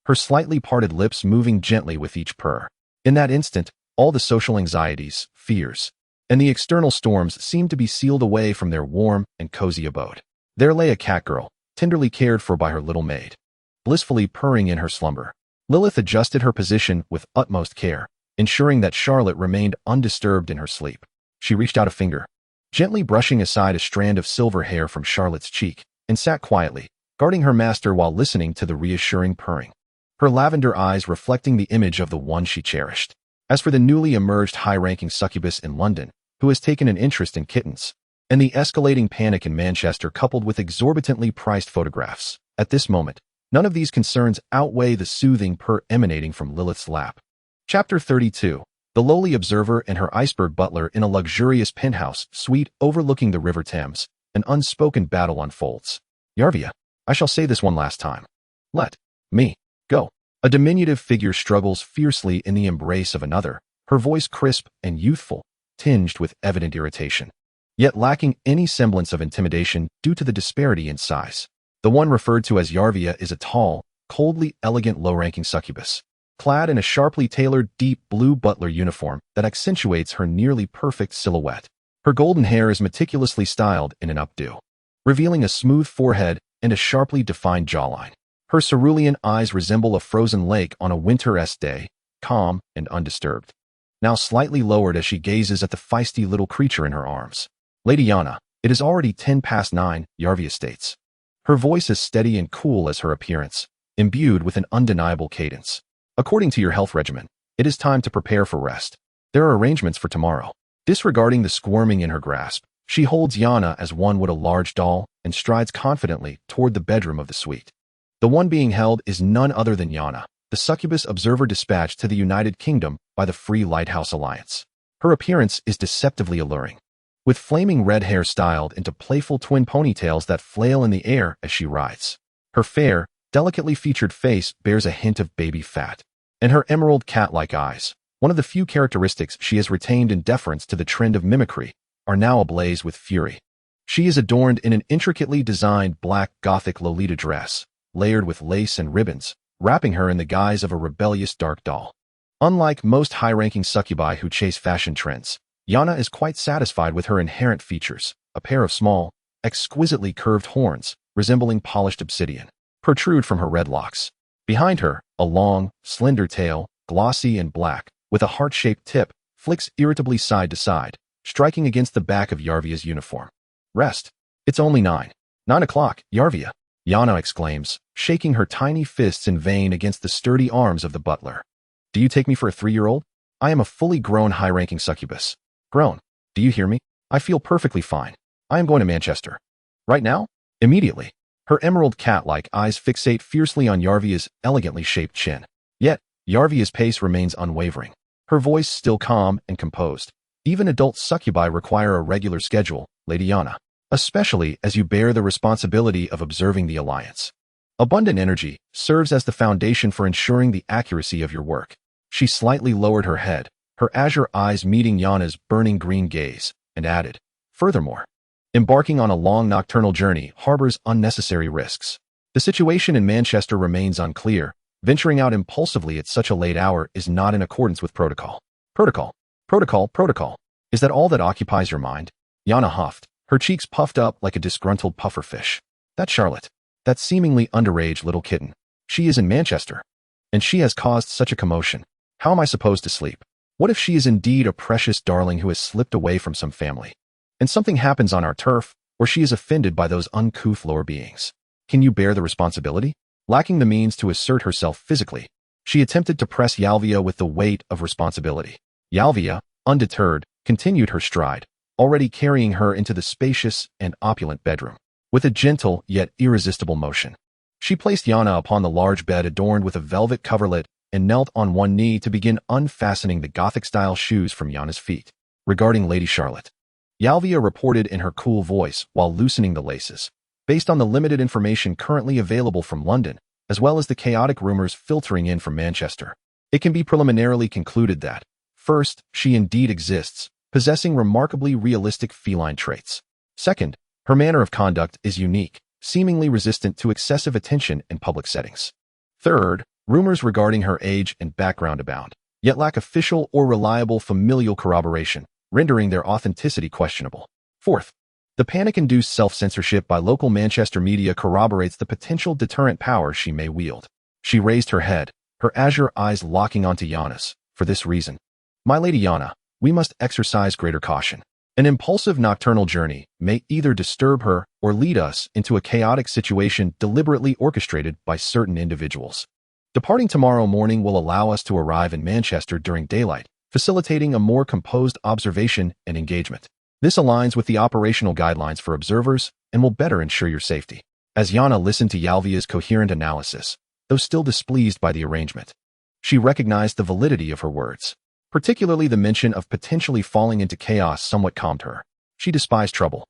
her slightly parted lips moving gently with each purr. In that instant, all the social anxieties, fears, and the external storms seemed to be sealed away from their warm and cozy abode. There lay a catgirl, tenderly cared for by her little maid, blissfully purring in her slumber. Lilyth adjusted her position with utmost care, ensuring that Charlotte remained undisturbed in her sleep. She reached out a finger, gently brushing aside a strand of silver hair from Charlotte's cheek, and sat quietly, guarding her master while listening to the reassuring purring, her lavender eyes reflecting the image of the one she cherished. As for the newly emerged high-ranking succubus in London, who has taken an interest in kittens, and the escalating panic in Manchester coupled with exorbitantly priced photographs, at this moment, none of these concerns outweigh the soothing purr emanating from Lilyth's lap. Chapter 32. The lowly observer and her iceberg butler in a luxurious penthouse suite overlooking the River Thames. An unspoken battle unfolds. "Yarvia, I shall say this one last time. Let me go." A diminutive figure struggles fiercely in the embrace of another, her voice crisp and youthful, tinged with evident irritation, yet lacking any semblance of intimidation due to the disparity in size. The one referred to as Yarvia is a tall, coldly elegant low-ranking succubus, clad in a sharply tailored deep blue butler uniform that accentuates her nearly perfect silhouette. Her golden hair is meticulously styled in an updo, revealing a smooth forehead and a sharply defined jawline. Her cerulean eyes resemble a frozen lake on a winter-esque day, calm and undisturbed, now slightly lowered as she gazes at the feisty little creature in her arms. Lady Yana, it is already 9:10, Yarvia states. Her voice is steady and cool as her appearance, imbued with an undeniable cadence. According to your health regimen, it is time to prepare for rest. There are arrangements for tomorrow. Disregarding the squirming in her grasp, she holds Yana as one would a large doll and strides confidently toward the bedroom of the suite. The one being held is none other than Yana, the Succubus observer dispatched to the United Kingdom by the Free Lighthouse Alliance. Her appearance is deceptively alluring, with flaming red hair styled into playful twin ponytails that flail in the air as she rides. Her fair, delicately featured face bears a hint of baby fat, and her emerald cat-like eyes, one of the few characteristics she has retained in deference to the trend of mimicry, are now ablaze with fury. She is adorned in an intricately designed black Gothic Lolita dress, layered with lace and ribbons, wrapping her in the guise of a rebellious dark doll. Unlike most high-ranking succubi who chase fashion trends, Yana is quite satisfied with her inherent features. A pair of small, exquisitely curved horns, resembling polished obsidian, protrude from her red locks. Behind her, a long, slender tail, glossy and black, with a heart-shaped tip, flicks irritably side to side, striking against the back of Yarvia's uniform. Rest. It's only 9 o'clock, Yarvia, Yana exclaims, shaking her tiny fists in vain against the sturdy arms of the butler. Do you take me for a 3-year-old? I am a fully grown high-ranking succubus. Grown. Do you hear me? I feel perfectly fine. I am going to Manchester. Right now? Immediately. Her emerald cat-like eyes fixate fiercely on Yarvia's elegantly shaped chin. Yet, Yarvia's pace remains unwavering, her voice still calm and composed. Even adult succubi require a regular schedule, Lady Yana, especially as you bear the responsibility of observing the alliance. Abundant energy serves as the foundation for ensuring the accuracy of your work. She slightly lowered her head, her azure eyes meeting Yana's burning green gaze, and added, furthermore, embarking on a long nocturnal journey harbors unnecessary risks. The situation in Manchester remains unclear. Venturing out impulsively at such a late hour is not in accordance with protocol. Protocol. Is that all that occupies your mind? Yana huffed, her cheeks puffed up like a disgruntled pufferfish. That's Charlotte. That seemingly underage little kitten. She is in Manchester. And she has caused such a commotion. How am I supposed to sleep? What if she is indeed a precious darling who has slipped away from some family? And something happens on our turf, or she is offended by those uncouth lower beings. Can you bear the responsibility? Lacking the means to assert herself physically, she attempted to press Yalvia with the weight of responsibility. Yalvia, undeterred, continued her stride, already carrying her into the spacious and opulent bedroom. With a gentle yet irresistible motion, she placed Yana upon the large bed adorned with a velvet coverlet and knelt on one knee to begin unfastening the Gothic-style shoes from Yana's feet. Regarding Lady Charlotte, Yalvia reported in her cool voice while loosening the laces. Based on the limited information currently available from London, as well as the chaotic rumors filtering in from Manchester, it can be preliminarily concluded that, first, she indeed exists, possessing remarkably realistic feline traits. Second, her manner of conduct is unique, seemingly resistant to excessive attention in public settings. Third, rumors regarding her age and background abound, yet lack official or reliable familial corroboration, rendering their authenticity questionable. Fourth, the panic-induced self-censorship by local Manchester media corroborates the potential deterrent power she may wield. She raised her head, her azure eyes locking onto Yana's. For this reason, my Lady Yana, we must exercise greater caution. An impulsive nocturnal journey may either disturb her or lead us into a chaotic situation deliberately orchestrated by certain individuals. Departing tomorrow morning will allow us to arrive in Manchester during daylight, facilitating a more composed observation and engagement. This aligns with the operational guidelines for observers and will better ensure your safety. As Yana listened to Yalvia's coherent analysis, though still displeased by the arrangement, she recognized the validity of her words. Particularly the mention of potentially falling into chaos somewhat calmed her. She despised trouble.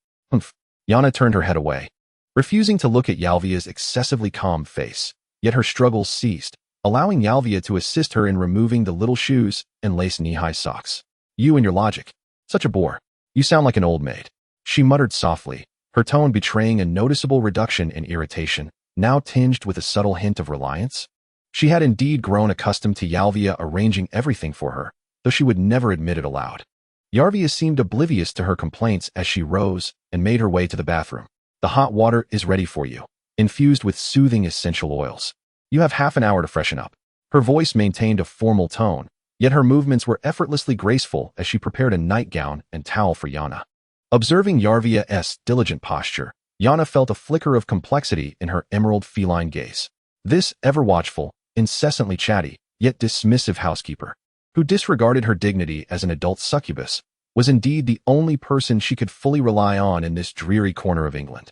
Yana turned her head away, refusing to look at Yalvia's excessively calm face. Yet her struggles ceased, allowing Yalvia to assist her in removing the little shoes and lace knee-high socks. You and your logic. Such a bore. You sound like an old maid. She muttered softly, her tone betraying a noticeable reduction in irritation, now tinged with a subtle hint of reliance. She had indeed grown accustomed to Yalvia arranging everything for her, though she would never admit it aloud. Yarvia seemed oblivious to her complaints as she rose and made her way to the bathroom. The hot water is ready for you, infused with soothing essential oils. You have half an hour to freshen up. Her voice maintained a formal tone, yet her movements were effortlessly graceful as she prepared a nightgown and towel for Yana. Observing Yarvia's diligent posture, Yana felt a flicker of complexity in her emerald feline gaze. This ever-watchful, incessantly chatty, yet dismissive housekeeper, who disregarded her dignity as an adult succubus, was indeed the only person she could fully rely on in this dreary corner of England.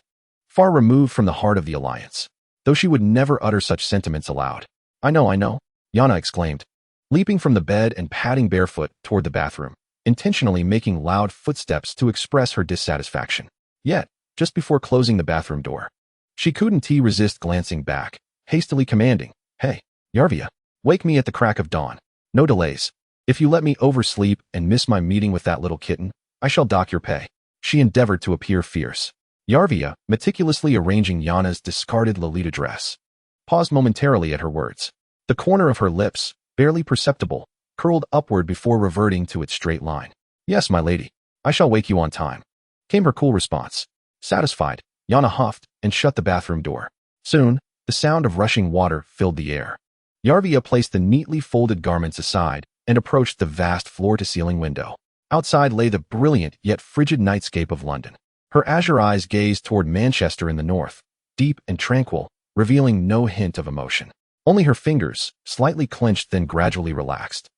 Far removed from the heart of the alliance, though she would never utter such sentiments aloud. I know, Yana exclaimed, leaping from the bed and padding barefoot toward the bathroom, intentionally making loud footsteps to express her dissatisfaction. Yet, just before closing the bathroom door, she couldn't resist glancing back, hastily commanding, "Hey, Yarvia, wake me at the crack of dawn. No delays. If you let me oversleep and miss my meeting with that little kitten, I shall dock your pay." She endeavored to appear fierce. Yarvia, meticulously arranging Yana's discarded Lolita dress, paused momentarily at her words. The corner of her lips, barely perceptible, curled upward before reverting to its straight line. "Yes, my lady. I shall wake you on time," came her cool response. Satisfied, Yana huffed and shut the bathroom door. Soon, the sound of rushing water filled the air. Yarvia placed the neatly folded garments aside and approached the vast floor-to-ceiling window. Outside lay the brilliant yet frigid nightscape of London. Her azure eyes gazed toward Manchester in the north, deep and tranquil, revealing no hint of emotion. Only her fingers, slightly clenched then gradually relaxed,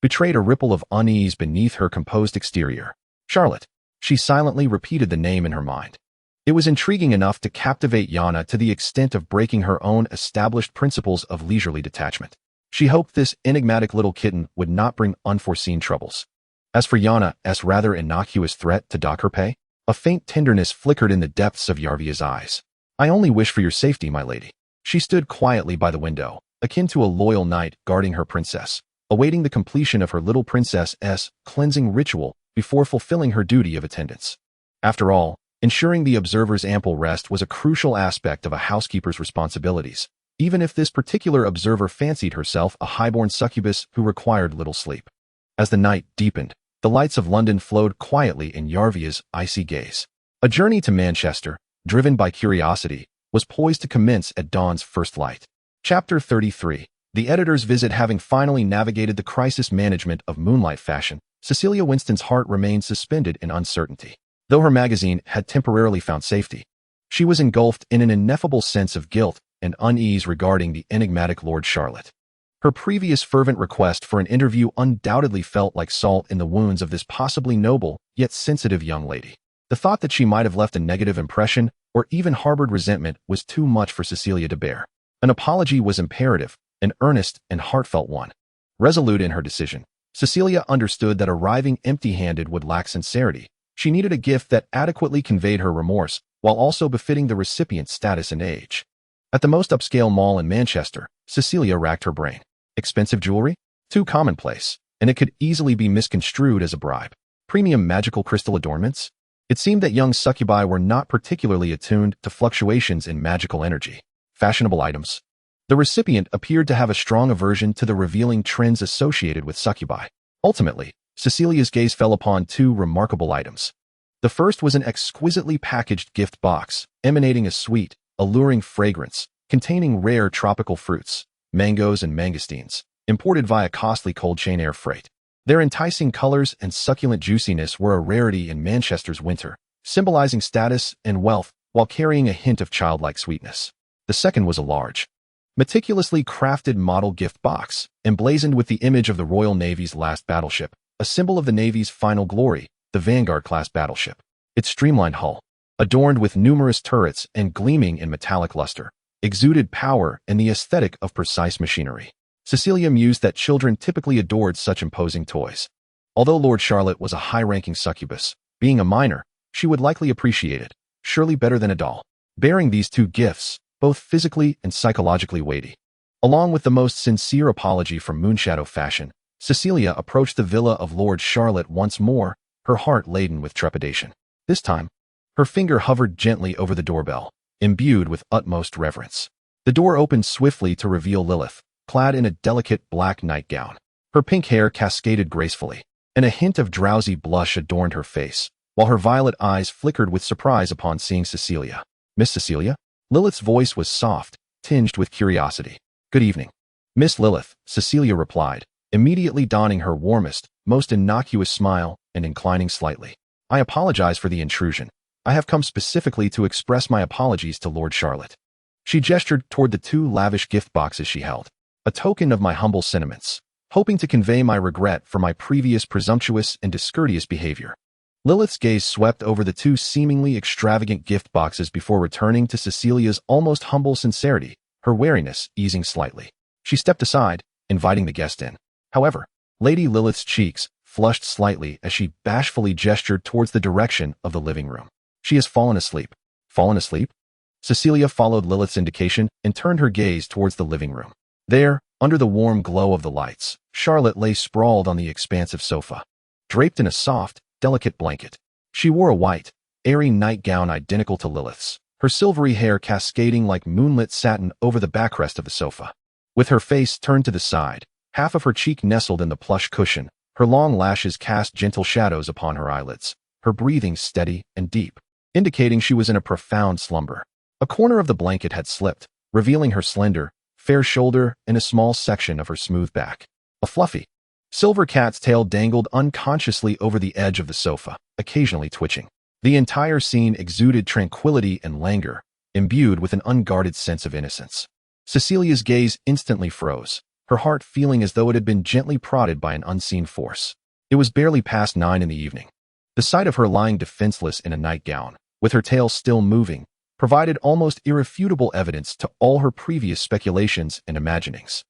betrayed a ripple of unease beneath her composed exterior. Charlotte. She silently repeated the name in her mind. It was intriguing enough to captivate Yana to the extent of breaking her own established principles of leisurely detachment. She hoped this enigmatic little kitten would not bring unforeseen troubles. As for Yana's rather innocuous threat to dock her pay, a faint tenderness flickered in the depths of Yarvia's eyes. "I only wish for your safety, my lady." She stood quietly by the window, akin to a loyal knight guarding her princess, awaiting the completion of her little princess's cleansing ritual before fulfilling her duty of attendance. After all, ensuring the observer's ample rest was a crucial aspect of a housekeeper's responsibilities, even if this particular observer fancied herself a highborn succubus who required little sleep. As the night deepened, the lights of London flowed quietly in Yarvia's icy gaze. A journey to Manchester, driven by curiosity, was poised to commence at dawn's first light. Chapter 33. The editor's visit. Having finally navigated the crisis management of moonlight fashion, Cecilia Winston's heart remained suspended in uncertainty. Though her magazine had temporarily found safety, she was engulfed in an ineffable sense of guilt and unease regarding the enigmatic Lord Charlotte. Her previous fervent request for an interview undoubtedly felt like salt in the wounds of this possibly noble yet sensitive young lady. The thought that she might have left a negative impression or even harbored resentment was too much for Cecilia to bear. An apology was imperative, an earnest and heartfelt one. Resolute in her decision, Cecilia understood that arriving empty-handed would lack sincerity. She needed a gift that adequately conveyed her remorse, while also befitting the recipient's status and age. At the most upscale mall in Manchester, Cecilia racked her brain. Expensive jewelry? Too commonplace, and it could easily be misconstrued as a bribe. Premium magical crystal adornments? It seemed that young succubi were not particularly attuned to fluctuations in magical energy. Fashionable items? The recipient appeared to have a strong aversion to the revealing trends associated with succubi. Ultimately, Cecilia's gaze fell upon two remarkable items. The first was an exquisitely packaged gift box, emanating a sweet, alluring fragrance, containing rare tropical fruits, mangoes and mangosteens, imported via costly cold chain air freight. Their enticing colors and succulent juiciness were a rarity in Manchester's winter, symbolizing status and wealth while carrying a hint of childlike sweetness. The second was a large, meticulously crafted model gift box, emblazoned with the image of the Royal Navy's last battleship, a symbol of the Navy's final glory, the Vanguard-class battleship. Its streamlined hull, adorned with numerous turrets and gleaming in metallic luster, exuded power and the aesthetic of precise machinery. Cecilia mused that children typically adored such imposing toys. Although Lord Charlotte was a high-ranking succubus, being a minor, she would likely appreciate it, surely better than a doll. Bearing these two gifts, both physically and psychologically weighty, along with the most sincere apology from Moonshadow fashion, Cecilia approached the villa of Lord Charlotte once more, her heart laden with trepidation. This time, her finger hovered gently over the doorbell, imbued with utmost reverence. The door opened swiftly to reveal Lilyth, clad in a delicate black nightgown. Her pink hair cascaded gracefully, and a hint of drowsy blush adorned her face, while her violet eyes flickered with surprise upon seeing Cecilia. "Miss Cecilia?" Lilyth's voice was soft, tinged with curiosity. "Good evening." "Miss Lilyth," Cecilia replied, immediately donning her warmest, most innocuous smile and inclining slightly. "I apologize for the intrusion. I have come specifically to express my apologies to Lord Charlotte." She gestured toward the two lavish gift boxes she held, a token of my humble sentiments, hoping to convey my regret for my previous presumptuous and discourteous behavior. Lilyth's gaze swept over the two seemingly extravagant gift boxes before returning to Cecilia's almost humble sincerity, her wariness easing slightly. She stepped aside, inviting the guest in. However, Lady Lilyth's cheeks flushed slightly as she bashfully gestured towards the direction of the living room. "She has fallen asleep." "Fallen asleep?" Cecilia followed Lilyth's indication and turned her gaze towards the living room. There, under the warm glow of the lights, Charlotte lay sprawled on the expansive sofa, draped in a soft, delicate blanket. She wore a white, airy nightgown identical to Lilyth's, her silvery hair cascading like moonlit satin over the backrest of the sofa. With her face turned to the side, half of her cheek nestled in the plush cushion, her long lashes cast gentle shadows upon her eyelids, her breathing steady and deep, indicating she was in a profound slumber. A corner of the blanket had slipped, revealing her slender, fair shoulder and a small section of her smooth back. A fluffy, silver cat's tail dangled unconsciously over the edge of the sofa, occasionally twitching. The entire scene exuded tranquility and languor, imbued with an unguarded sense of innocence. Cecilia's gaze instantly froze, her heart feeling as though it had been gently prodded by an unseen force. It was barely past 9 in the evening. The sight of her lying defenseless in a nightgown, with her tail still moving, provided almost irrefutable evidence to all her previous speculations and imaginings.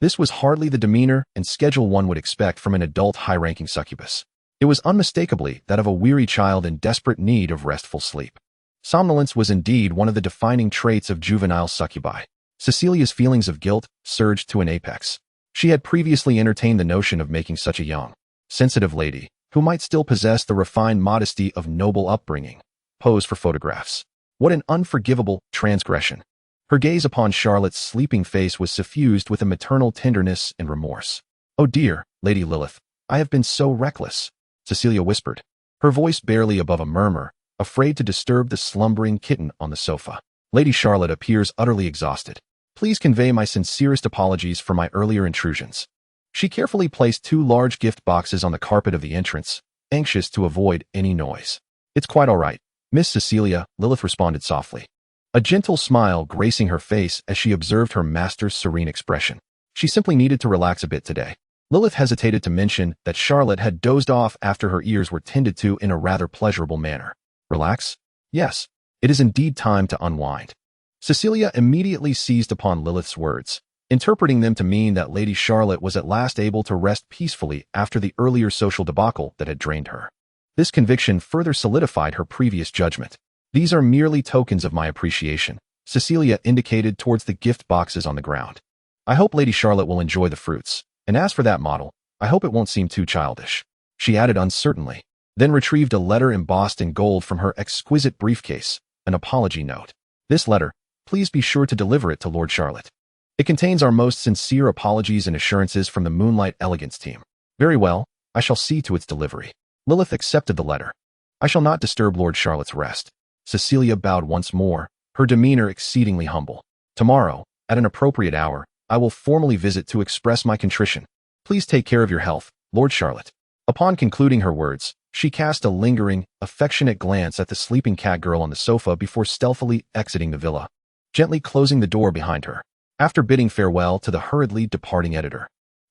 This was hardly the demeanor and schedule one would expect from an adult high-ranking succubus. It was unmistakably that of a weary child in desperate need of restful sleep. Somnolence was indeed one of the defining traits of juvenile succubi. Cecilia's feelings of guilt surged to an apex. She had previously entertained the notion of making such a young, sensitive lady, who might still possess the refined modesty of noble upbringing, pose for photographs. What an unforgivable transgression. Her gaze upon Charlotte's sleeping face was suffused with a maternal tenderness and remorse. "Oh dear, Lady Lilyth, I have been so reckless," Cecilia whispered, her voice barely above a murmur, afraid to disturb the slumbering kitten on the sofa. "Lady Charlotte appears utterly exhausted. Please convey my sincerest apologies for my earlier intrusions." She carefully placed 2 large gift boxes on the carpet of the entrance, anxious to avoid any noise. "It's quite all right, Miss Cecilia," Lilyth responded softly, a gentle smile gracing her face as she observed her master's serene expression. She simply needed to relax a bit today. Lilyth hesitated to mention that Charlotte had dozed off after her ears were tended to in a rather pleasurable manner. "Relax? Yes, it is indeed time to unwind." Cecilia immediately seized upon Lilyth's words, interpreting them to mean that Lady Charlotte was at last able to rest peacefully after the earlier social debacle that had drained her. This conviction further solidified her previous judgment. "These are merely tokens of my appreciation," Cecilia indicated towards the gift boxes on the ground. "I hope Lady Charlotte will enjoy the fruits, and as for that model, I hope it won't seem too childish," she added uncertainly, then retrieved a letter embossed in gold from her exquisite briefcase, an apology note. "This letter, please be sure to deliver it to Lord Charlotte. It contains our most sincere apologies and assurances from the Moonlight Elegance team." "Very well, I shall see to its delivery." Lilyth accepted the letter. "I shall not disturb Lord Charlotte's rest." Cecilia bowed once more, her demeanor exceedingly humble. "Tomorrow, at an appropriate hour, I will formally visit to express my contrition. Please take care of your health, Lord Charlotte." Upon concluding her words, she cast a lingering, affectionate glance at the sleeping catgirl on the sofa before stealthily exiting the villa, gently closing the door behind her. After bidding farewell to the hurriedly departing editor,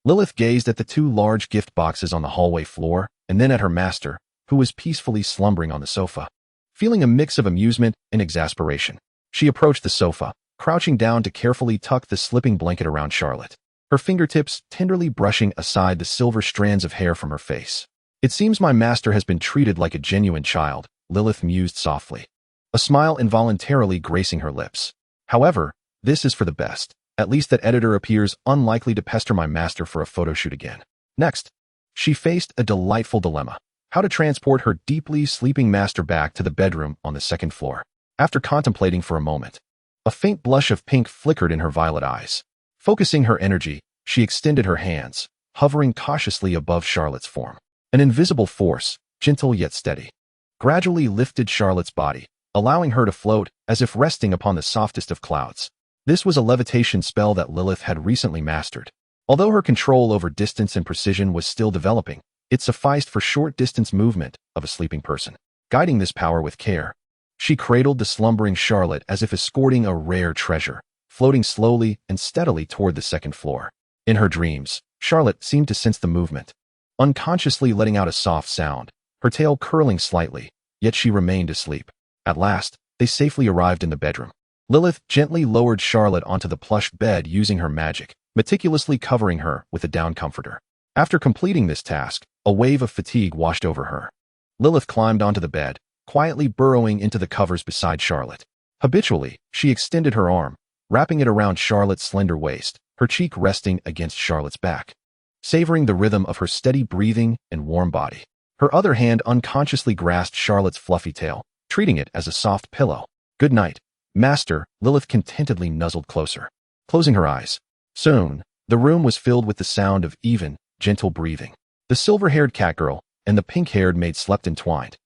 Lilyth gazed at the 2 large gift boxes on the hallway floor and then at her master, who was peacefully slumbering on the sofa. Feeling a mix of amusement and exasperation, she approached the sofa, crouching down to carefully tuck the slipping blanket around Charlotte, her fingertips tenderly brushing aside the silver strands of hair from her face. "It seems my master has been treated like a genuine child," Lilyth mused softly, a smile involuntarily gracing her lips. "However, this is for the best. At least that editor appears unlikely to pester my master for a photo shoot again." Next, she faced a delightful dilemma: how to transport her deeply sleeping master back to the bedroom on the 2nd floor. After contemplating for a moment, a faint blush of pink flickered in her violet eyes. Focusing her energy, she extended her hands, hovering cautiously above Charlotte's form. An invisible force, gentle yet steady, gradually lifted Charlotte's body, allowing her to float as if resting upon the softest of clouds. This was a levitation spell that Lilyth had recently mastered. Although her control over distance and precision was still developing, it sufficed for short-distance movement of a sleeping person. Guiding this power with care, she cradled the slumbering Charlotte as if escorting a rare treasure, floating slowly and steadily toward the second floor. In her dreams, Charlotte seemed to sense the movement, unconsciously letting out a soft sound, her tail curling slightly, yet she remained asleep. At last, they safely arrived in the bedroom. Lilyth gently lowered Charlotte onto the plush bed using her magic, meticulously covering her with a down comforter. After completing this task, a wave of fatigue washed over her. Lilyth climbed onto the bed, quietly burrowing into the covers beside Charlotte. Habitually, she extended her arm, wrapping it around Charlotte's slender waist, her cheek resting against Charlotte's back, savoring the rhythm of her steady breathing and warm body. Her other hand unconsciously grasped Charlotte's fluffy tail, treating it as a soft pillow. "Good night, Master," Lilyth contentedly nuzzled closer, closing her eyes. Soon, the room was filled with the sound of even, gentle breathing. The silver-haired catgirl and the pink-haired maid slept entwined,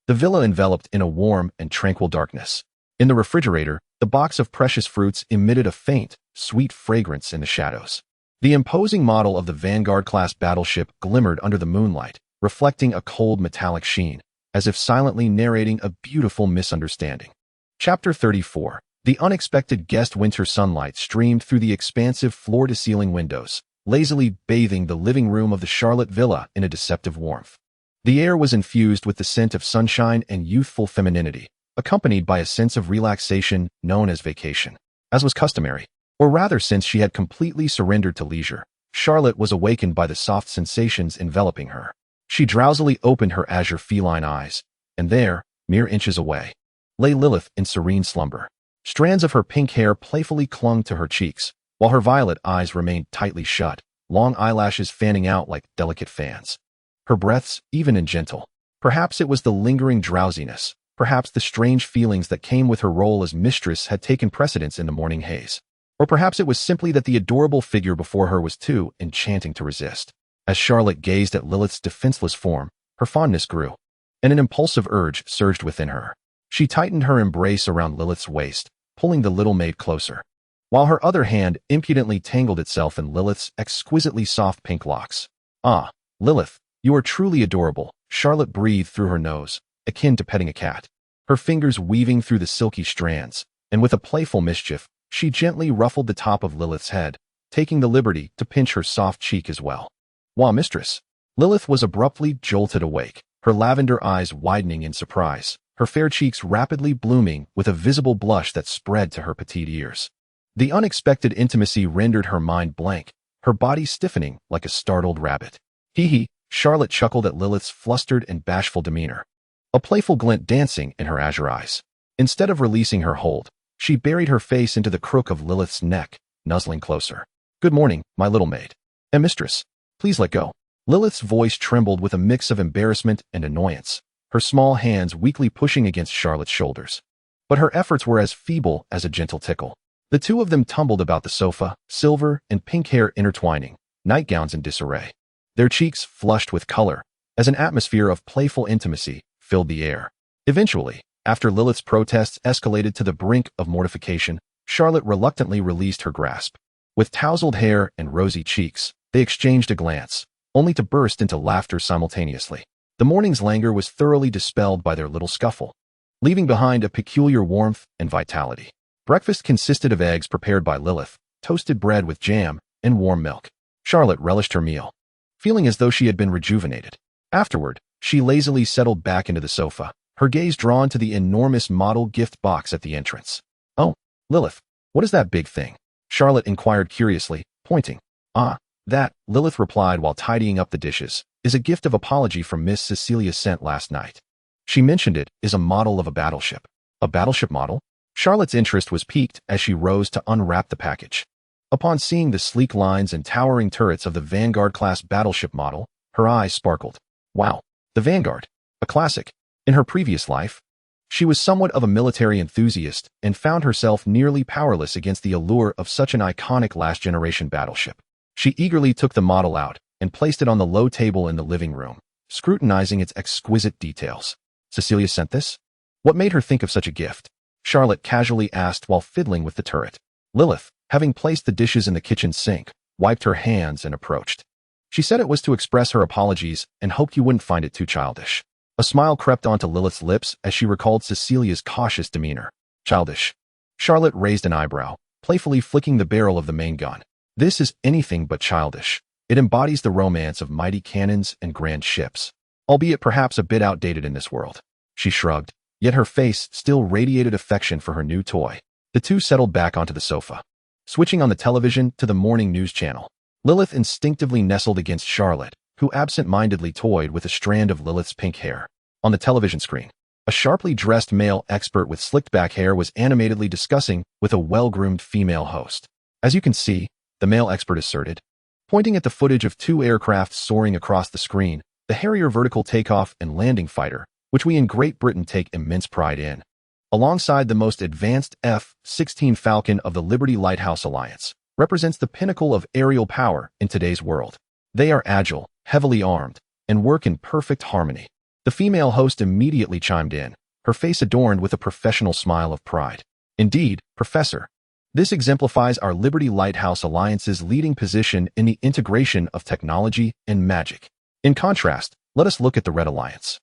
the villa enveloped in a warm and tranquil darkness. In the refrigerator, the box of precious fruits emitted a faint, sweet fragrance in the shadows. The imposing model of the Vanguard-class battleship glimmered under the moonlight, reflecting a cold metallic sheen, as if silently narrating a beautiful misunderstanding. Chapter 34. The unexpected guest. Winter sunlight streamed through the expansive floor-to-ceiling windows, lazily bathing the living room of the Charlotte villa in a deceptive warmth. The air was infused with the scent of sunshine and youthful femininity, accompanied by a sense of relaxation known as vacation. As was customary, or rather since she had completely surrendered to leisure, Charlotte was awakened by the soft sensations enveloping her. She drowsily opened her azure feline eyes, and there, mere inches away, lay Lilyth in serene slumber. Strands of her pink hair playfully clung to her cheeks, while her violet eyes remained tightly shut, long eyelashes fanning out like delicate fans. Her breaths even and gentle. Perhaps it was the lingering drowsiness, perhaps the strange feelings that came with her role as mistress had taken precedence in the morning haze. Or perhaps it was simply that the adorable figure before her was too enchanting to resist. As Charlotte gazed at Lilyth's defenseless form, her fondness grew, and an impulsive urge surged within her. She tightened her embrace around Lilyth's waist, pulling the little maid closer, while her other hand impudently tangled itself in Lilyth's exquisitely soft pink locks. "Ah, Lilyth, you are truly adorable," Charlotte breathed through her nose, akin to petting a cat, her fingers weaving through the silky strands, and with a playful mischief, she gently ruffled the top of Lilyth's head, taking the liberty to pinch her soft cheek as well. "Wah, mistress!" Lilyth was abruptly jolted awake, her lavender eyes widening in surprise, her fair cheeks rapidly blooming with a visible blush that spread to her petite ears. The unexpected intimacy rendered her mind blank, her body stiffening like a startled rabbit. "Hee," Charlotte chuckled at Lilyth's flustered and bashful demeanor, a playful glint dancing in her azure eyes. Instead of releasing her hold, she buried her face into the crook of Lilyth's neck, nuzzling closer. "Good morning, my little maid. And mistress, please let go." Lilyth's voice trembled with a mix of embarrassment and annoyance, her small hands weakly pushing against Charlotte's shoulders. But her efforts were as feeble as a gentle tickle. The two of them tumbled about the sofa, silver and pink hair intertwining, nightgowns in disarray. Their cheeks flushed with color, as an atmosphere of playful intimacy filled the air. Eventually, after Lilyth's protests escalated to the brink of mortification, Charlotte reluctantly released her grasp. With tousled hair and rosy cheeks, they exchanged a glance, only to burst into laughter simultaneously. The morning's languor was thoroughly dispelled by their little scuffle, leaving behind a peculiar warmth and vitality. Breakfast consisted of eggs prepared by Lilyth, toasted bread with jam, and warm milk. Charlotte relished her meal, feeling as though she had been rejuvenated. Afterward, she lazily settled back into the sofa, her gaze drawn to the enormous model gift box at the entrance. "Oh, Lilyth, what is that big thing?" Charlotte inquired curiously, pointing. "Ah, that," Lilyth replied while tidying up the dishes, "is a gift of apology from Miss Cecilia sent last night. She mentioned it is a model of a battleship." "A battleship model?" Charlotte's interest was piqued as she rose to unwrap the package. Upon seeing the sleek lines and towering turrets of the Vanguard-class battleship model, her eyes sparkled. "Wow, the Vanguard, a classic. In her previous life, She was somewhat of a military enthusiast and found herself nearly powerless against the allure of such an iconic last-generation battleship. She eagerly took the model out and placed it on the low table in the living room, scrutinizing its exquisite details. Cecilia sent this? What made her think of such a gift? Charlotte casually asked while fiddling with the turret. Lilyth, having placed the dishes in the kitchen sink, wiped her hands and approached. She said it was to express her apologies and hoped you wouldn't find it too childish. A smile crept onto Lilyth's lips as she recalled Cecilia's cautious demeanor. Childish. Charlotte raised an eyebrow, playfully flicking the barrel of the main gun. This is anything but childish. It embodies the romance of mighty cannons and grand ships, albeit perhaps a bit outdated in this world. She shrugged, yet her face still radiated affection for her new toy. The two settled back onto the sofa. Switching on the television to the morning news channel, Lilyth instinctively nestled against Charlotte, who absent-mindedly toyed with a strand of Lilyth's pink hair. On the television screen, a sharply dressed male expert with slicked-back hair was animatedly discussing with a well-groomed female host. As you can see, the male expert asserted, pointing at the footage of two aircraft soaring across the screen, the Harrier vertical takeoff and landing fighter, which we in Great Britain take immense pride in, alongside the most advanced F-16 Falcon of the Liberty Lighthouse Alliance, represents the pinnacle of aerial power in today's world. They are agile, heavily armed, and work in perfect harmony. The female host immediately chimed in, her face adorned with a professional smile of pride. Indeed, Professor, this exemplifies our Liberty Lighthouse Alliance's leading position in the integration of technology and magic. In contrast, let us look at the Red Alliance.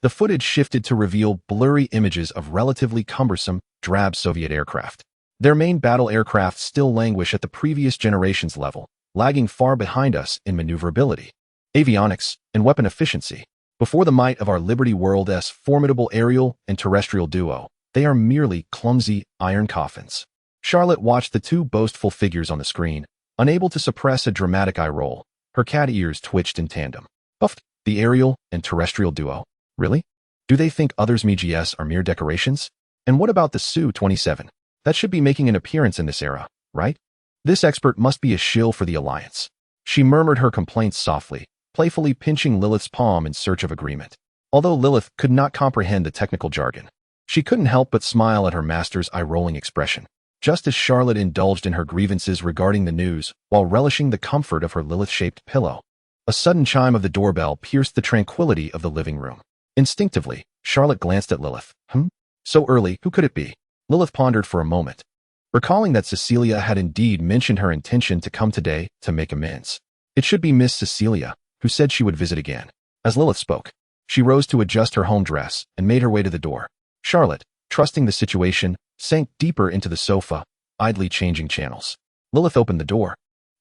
The footage shifted to reveal blurry images of relatively cumbersome, drab Soviet aircraft. Their main battle aircraft still languish at the previous generation's level, lagging far behind us in maneuverability, avionics, and weapon efficiency. Before the might of our Liberty World's formidable aerial and terrestrial duo, they are merely clumsy iron coffins. Charlotte watched the two boastful figures on the screen, unable to suppress a dramatic eye roll. Her cat ears twitched in tandem. Buffed, the aerial and terrestrial duo. Really? Do they think others' MGS are mere decorations? And what about the Su-27? That should be making an appearance in this era, right? This expert must be a shill for the Alliance. She murmured her complaints softly, playfully pinching Lilyth's palm in search of agreement. Although Lilyth could not comprehend the technical jargon, she couldn't help but smile at her master's eye-rolling expression, just as Charlotte indulged in her grievances regarding the news while relishing the comfort of her Lilyth-shaped pillow. A sudden chime of the doorbell pierced the tranquility of the living room. Instinctively, Charlotte glanced at Lilyth. So early, who could it be? Lilyth pondered for a moment, recalling that Cecilia had indeed mentioned her intention to come today to make amends. It should be Miss Cecilia, who said she would visit again. As Lilyth spoke, she rose to adjust her home dress and made her way to the door. Charlotte, trusting the situation, sank deeper into the sofa, idly changing channels. Lilyth opened the door,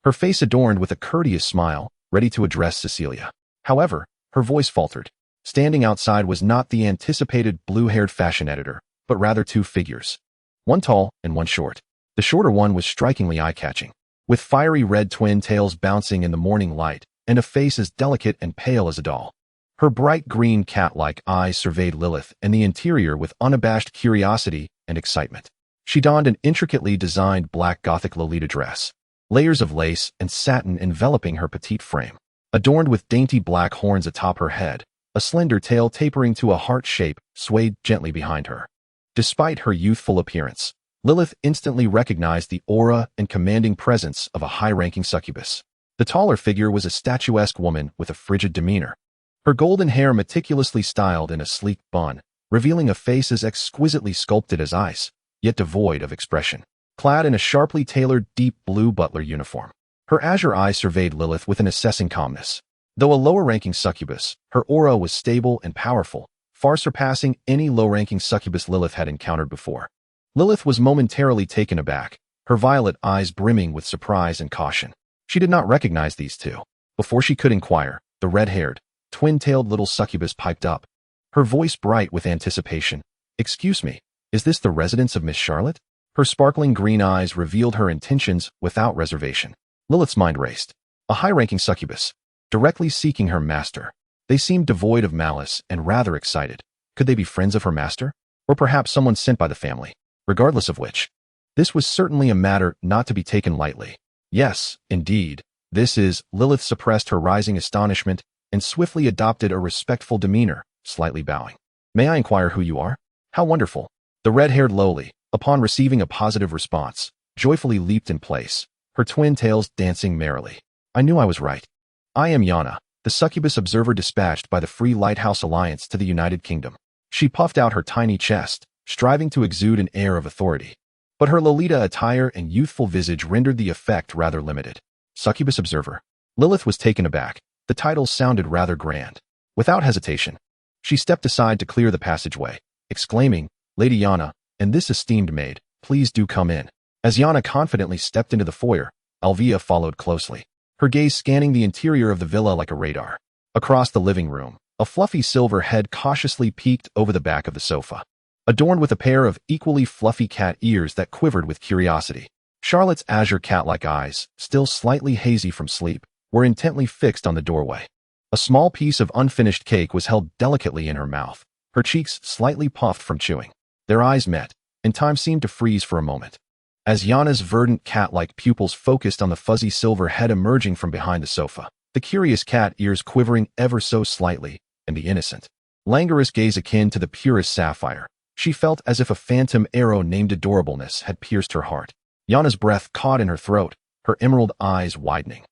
her face adorned with a courteous smile, ready to address Cecilia. However, her voice faltered. Standing outside was not the anticipated blue-haired fashion editor, but rather two figures. One tall and one short. The shorter one was strikingly eye-catching, with fiery red twin tails bouncing in the morning light and a face as delicate and pale as a doll. Her bright green cat-like eyes surveyed Lilyth and the interior with unabashed curiosity and excitement. She donned an intricately designed black Gothic Lolita dress, layers of lace and satin enveloping her petite frame, adorned with dainty black horns atop her head. A slender tail tapering to a heart shape swayed gently behind her. Despite her youthful appearance, Lilyth instantly recognized the aura and commanding presence of a high-ranking succubus. The taller figure was a statuesque woman with a frigid demeanor, her golden hair meticulously styled in a sleek bun, revealing a face as exquisitely sculpted as ice, yet devoid of expression. Clad in a sharply tailored deep blue butler uniform, her azure eyes surveyed Lilyth with an assessing calmness. Though a lower-ranking succubus, her aura was stable and powerful, far surpassing any low-ranking succubus Lilyth had encountered before. Lilyth was momentarily taken aback, her violet eyes brimming with surprise and caution. She did not recognize these two. Before she could inquire, the red-haired, twin-tailed little succubus piped up, her voice bright with anticipation. "Excuse me, is this the residence of Miss Charlotte?" Her sparkling green eyes revealed her intentions without reservation. Lilyth's mind raced. A high-ranking succubus, directly seeking her master. They seemed devoid of malice and rather excited. Could they be friends of her master? Or perhaps someone sent by the family? Regardless of which, this was certainly a matter not to be taken lightly. Yes, indeed, this is. Lilyth suppressed her rising astonishment and swiftly adopted a respectful demeanor, slightly bowing. "May I inquire who you are?" How wonderful. The red-haired lowly, upon receiving a positive response, joyfully leaped in place, her twin tails dancing merrily. I knew I was right. I am Yana, the succubus observer dispatched by the Free Lighthouse Alliance to the United Kingdom. She puffed out her tiny chest, striving to exude an air of authority. But her Lolita attire and youthful visage rendered the effect rather limited. Succubus observer. Lilyth was taken aback. The title sounded rather grand. Without hesitation, she stepped aside to clear the passageway, exclaiming, Lady Yana, and this esteemed maid, please do come in. As Yana confidently stepped into the foyer, Alvia followed closely, her gaze scanning the interior of the villa like a radar. Across the living room, a fluffy silver head cautiously peeked over the back of the sofa, adorned with a pair of equally fluffy cat ears that quivered with curiosity. Charlotte's azure cat-like eyes, still slightly hazy from sleep, were intently fixed on the doorway. A small piece of unfinished cake was held delicately in her mouth, her cheeks slightly puffed from chewing. Their eyes met, and time seemed to freeze for a moment. As Yana's verdant cat-like pupils focused on the fuzzy silver head emerging from behind the sofa, the curious cat ears quivering ever so slightly, and the innocent, languorous gaze akin to the purest sapphire, she felt as if a phantom arrow named adorableness had pierced her heart. Yana's breath caught in her throat, her emerald eyes widening.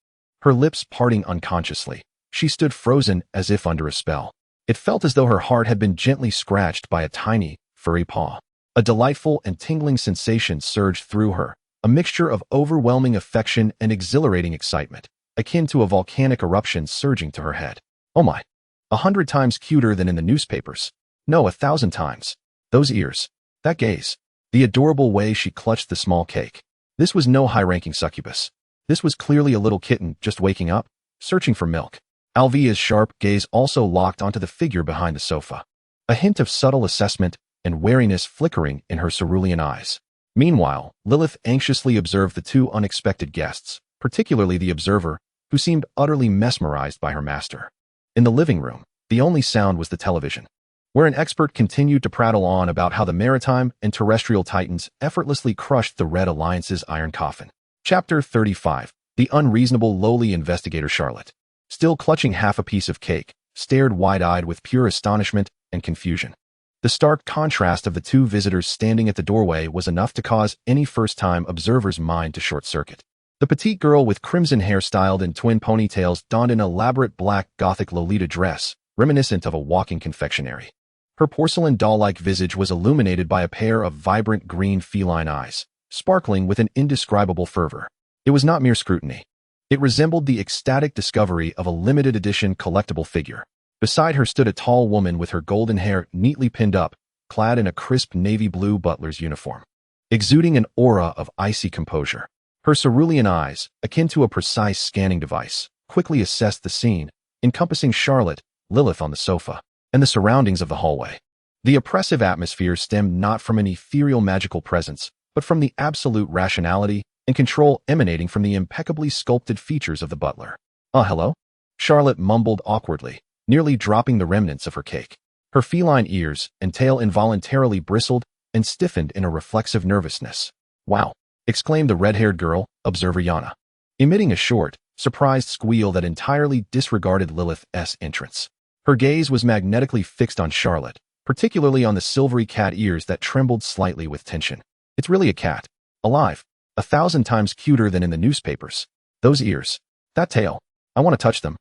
Her lips parting unconsciously, she stood frozen as if under a spell. It felt as though her heart had been gently scratched by a tiny, furry paw. A delightful and tingling sensation surged through her, a mixture of overwhelming affection and exhilarating excitement, akin to a volcanic eruption surging to her head. Oh my! 100 times cuter than in the newspapers. No, 1,000 times. Those ears. That gaze. The adorable way she clutched the small cake. This was no high-ranking succubus. This was clearly a little kitten just waking up, searching for milk. Alvia's sharp gaze also locked onto the figure behind the sofa, a hint of subtle assessment and wariness flickering in her cerulean eyes. Meanwhile, Lilyth anxiously observed the two unexpected guests, particularly the observer, who seemed utterly mesmerized by her master. In the living room, the only sound was the television, where an expert continued to prattle on about how the maritime and terrestrial titans effortlessly crushed the Red Alliance's iron coffin. Chapter 35. The unreasonable lowly investigator Charlotte, still clutching half a piece of cake, stared wide-eyed with pure astonishment and confusion. The stark contrast of the two visitors standing at the doorway was enough to cause any first-time observer's mind to short-circuit. The petite girl with crimson hair styled in twin ponytails donned an elaborate black Gothic Lolita dress, reminiscent of a walking confectionery. Her porcelain doll-like visage was illuminated by a pair of vibrant green feline eyes, sparkling with an indescribable fervor. It was not mere scrutiny. It resembled the ecstatic discovery of a limited-edition collectible figure. Beside her stood a tall woman with her golden hair neatly pinned up, clad in a crisp navy blue butler's uniform, exuding an aura of icy composure. Her cerulean eyes, akin to a precise scanning device, quickly assessed the scene, encompassing Charlotte, Lilyth on the sofa, and the surroundings of the hallway. The oppressive atmosphere stemmed not from an ethereal magical presence, but from the absolute rationality and control emanating from the impeccably sculpted features of the butler. Hello? Charlotte mumbled awkwardly, nearly dropping the remnants of her cake. Her feline ears and tail involuntarily bristled and stiffened in a reflexive nervousness. Wow! Exclaimed the red-haired girl, observer Yana, emitting a short, surprised squeal that entirely disregarded Lilyth's entrance. Her gaze was magnetically fixed on Charlotte, particularly on the silvery cat ears that trembled slightly with tension. It's really a cat. Alive. 1,000 times cuter than in the newspapers. Those ears. That tail. I want to touch them.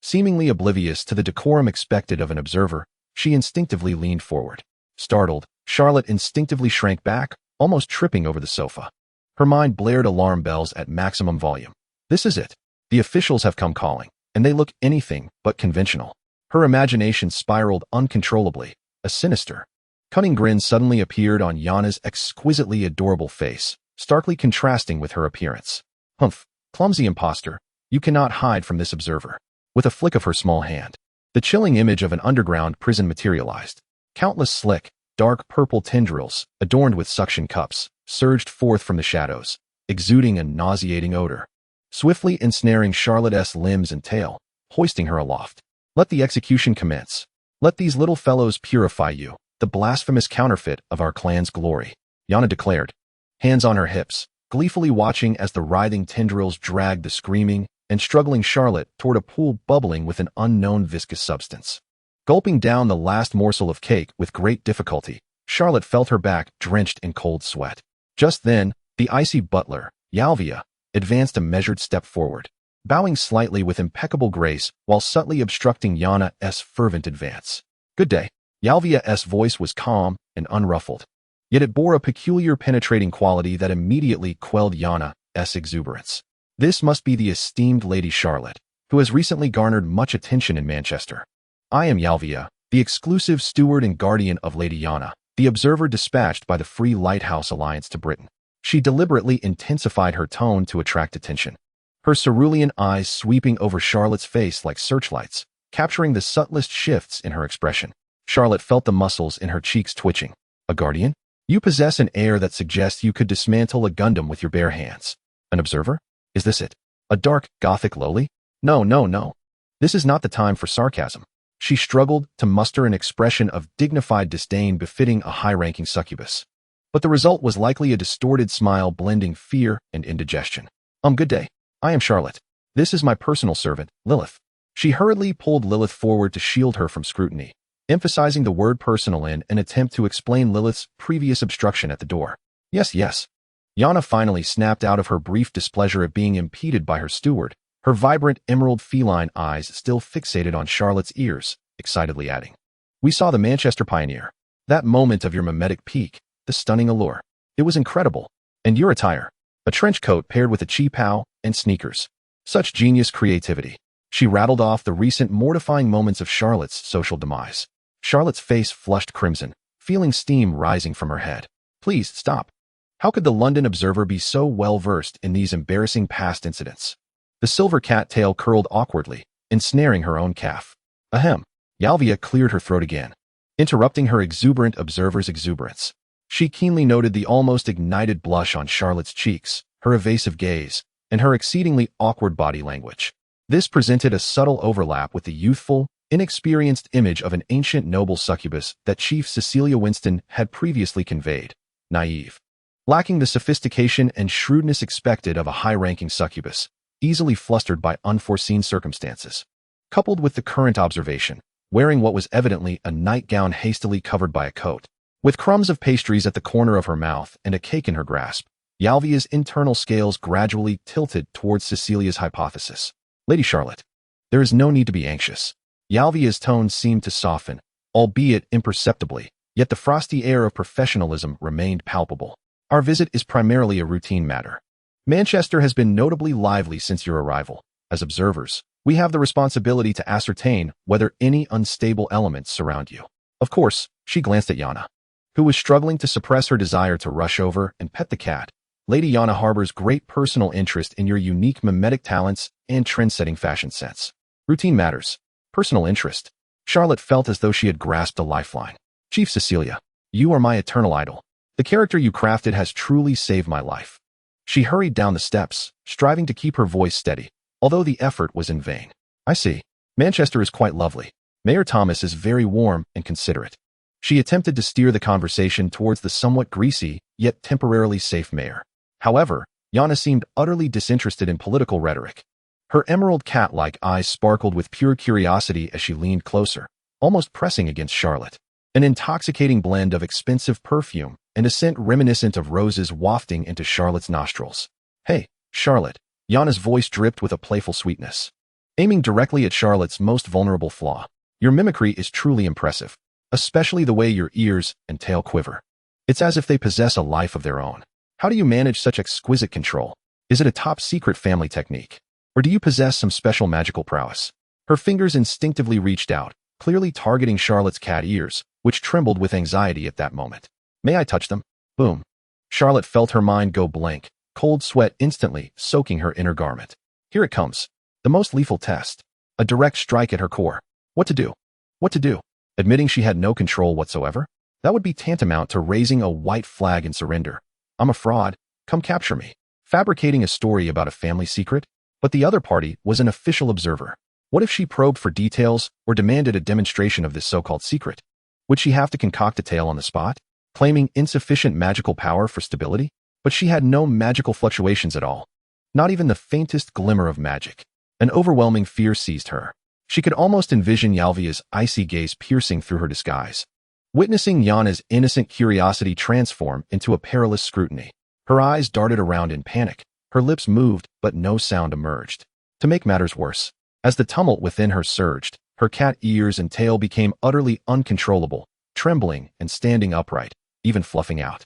Seemingly oblivious to the decorum expected of an observer, she instinctively leaned forward. Startled, Charlotte instinctively shrank back, almost tripping over the sofa. Her mind blared alarm bells at maximum volume. This is it. The officials have come calling, and they look anything but conventional. Her imagination spiraled uncontrollably. A sinister, cunning grin suddenly appeared on Yana's exquisitely adorable face, starkly contrasting with her appearance. Humph, clumsy imposter, you cannot hide from this observer. With a flick of her small hand, the chilling image of an underground prison materialized. Countless slick, dark purple tendrils, adorned with suction cups, surged forth from the shadows, exuding a nauseating odor, swiftly ensnaring Charlotte's limbs and tail, hoisting her aloft. Let the execution commence. Let these little fellows purify you, the blasphemous counterfeit of our clan's glory, Yana declared, hands on her hips, gleefully watching as the writhing tendrils dragged the screaming and struggling Charlotte toward a pool bubbling with an unknown viscous substance. Gulping down the last morsel of cake with great difficulty, Charlotte felt her back drenched in cold sweat. Just then, the icy butler, Yalvia, advanced a measured step forward, bowing slightly with impeccable grace while subtly obstructing Yana's fervent advance. "Good day." Yalvia's voice was calm and unruffled, yet it bore a peculiar penetrating quality that immediately quelled Yana's exuberance. This must be the esteemed Lady Charlotte, who has recently garnered much attention in Manchester. "I am Yalvia, the exclusive steward and guardian of Lady Yana," the observer dispatched by the Free Lighthouse Alliance to Britain. She deliberately intensified her tone to attract attention, her cerulean eyes sweeping over Charlotte's face like searchlights, capturing the subtlest shifts in her expression. Charlotte felt the muscles in her cheeks twitching. "A guardian? You possess an air that suggests you could dismantle a Gundam with your bare hands. An observer? Is this it? A dark, gothic lowly? No. This is not the time for sarcasm." She struggled to muster an expression of dignified disdain befitting a high-ranking succubus. But the result was likely a distorted smile blending fear and indigestion. Good day. I am Charlotte. This is my personal servant, Lilyth." She hurriedly pulled Lilyth forward to shield her from scrutiny, emphasizing the word personal in an attempt to explain Lilith's previous obstruction at the door. Yes. Yana finally snapped out of her brief displeasure at being impeded by her steward, her vibrant emerald feline eyes still fixated on Charlotte's ears, excitedly adding, "We saw the Manchester Pioneer. That moment of your mimetic peak, the stunning allure. It was incredible. And your attire. A trench coat paired with a chi-pow and sneakers. Such genius creativity." She rattled off the recent mortifying moments of Charlotte's social demise. Charlotte's face flushed crimson, feeling steam rising from her head. "Please, stop. How could the London Observer be so well-versed in these embarrassing past incidents?" The silver cat tail curled awkwardly, ensnaring her own calf. Ahem. Yalvia cleared her throat again, interrupting her exuberant observer's exuberance. She keenly noted the almost ignited blush on Charlotte's cheeks, her evasive gaze, and her exceedingly awkward body language. This presented a subtle overlap with the youthful, inexperienced image of an ancient noble succubus that Chief Cecilia Winston had previously conveyed, naive, lacking the sophistication and shrewdness expected of a high-ranking succubus, easily flustered by unforeseen circumstances. Coupled with the current observation, wearing what was evidently a nightgown hastily covered by a coat, with crumbs of pastries at the corner of her mouth and a cake in her grasp, Yalvia's internal scales gradually tilted towards Cecilia's hypothesis. "Lady Charlotte, there is no need to be anxious." Yalvia's tone seemed to soften, albeit imperceptibly, yet the frosty air of professionalism remained palpable. "Our visit is primarily a routine matter. Manchester has been notably lively since your arrival. As observers, we have the responsibility to ascertain whether any unstable elements surround you." Of course, she glanced at Yana, who was struggling to suppress her desire to rush over and pet the cat. "Lady Yana harbors great personal interest in your unique mimetic talents and trend-setting fashion sense." Routine matters. Personal interest. Charlotte felt as though she had grasped a lifeline. "Chief Cecilia, you are my eternal idol. The character you crafted has truly saved my life." She hurried down the steps, striving to keep her voice steady, although the effort was in vain. "I see. Manchester is quite lovely. Mayor Thomas is very warm and considerate." She attempted to steer the conversation towards the somewhat greasy, yet temporarily safe mayor. However, Yana seemed utterly disinterested in political rhetoric. Her emerald cat-like eyes sparkled with pure curiosity as she leaned closer, almost pressing against Charlotte. An intoxicating blend of expensive perfume and a scent reminiscent of roses wafting into Charlotte's nostrils. "Hey, Charlotte," Yana's voice dripped with a playful sweetness, aiming directly at Charlotte's most vulnerable flaw. "Your mimicry is truly impressive, especially the way your ears and tail quiver. It's as if they possess a life of their own. How do you manage such exquisite control? Is it a top-secret family technique? Or do you possess some special magical prowess?" Her fingers instinctively reached out, clearly targeting Charlotte's cat ears, which trembled with anxiety at that moment. "May I touch them?" Boom. Charlotte felt her mind go blank, cold sweat instantly soaking her inner garment. Here it comes. The most lethal test. A direct strike at her core. What to do? What to do? Admitting she had no control whatsoever? That would be tantamount to raising a white flag in surrender. "I'm a fraud. Come capture me." Fabricating a story about a family secret? But the other party was an official observer. What if she probed for details or demanded a demonstration of this so-called secret? Would she have to concoct a tale on the spot, claiming insufficient magical power for stability? But she had no magical fluctuations at all. Not even the faintest glimmer of magic. An overwhelming fear seized her. She could almost envision Yalvia's icy gaze piercing through her disguise. Witnessing Yana's innocent curiosity transform into a perilous scrutiny, her eyes darted around in panic, her lips moved, but no sound emerged. To make matters worse, as the tumult within her surged, her cat ears and tail became utterly uncontrollable, trembling and standing upright, even fluffing out.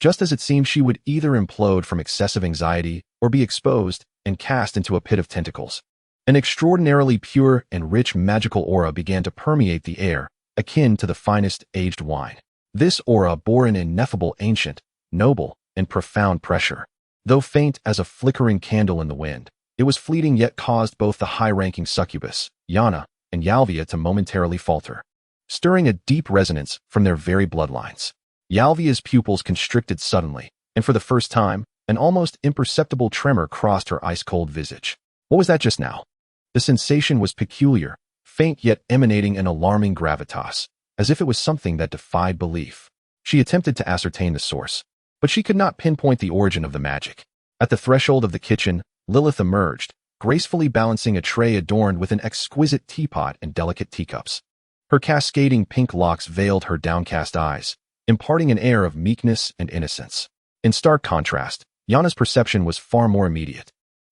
Just as it seemed she would either implode from excessive anxiety or be exposed and cast into a pit of tentacles. An extraordinarily pure and rich magical aura began to permeate the air, akin to the finest aged wine. This aura bore an ineffable ancient, noble, and profound pressure. Though faint as a flickering candle in the wind, it was fleeting yet caused both the high-ranking succubus, Yana, and Yalvia to momentarily falter, stirring a deep resonance from their very bloodlines. Yalvia's pupils constricted suddenly, and for the first time, an almost imperceptible tremor crossed her ice-cold visage. What was that just now? The sensation was peculiar, faint yet emanating an alarming gravitas, as if it was something that defied belief. She attempted to ascertain the source, but she could not pinpoint the origin of the magic. At the threshold of the kitchen, Lilyth emerged, gracefully balancing a tray adorned with an exquisite teapot and delicate teacups. Her cascading pink locks veiled her downcast eyes, imparting an air of meekness and innocence. In stark contrast, Yana's perception was far more immediate.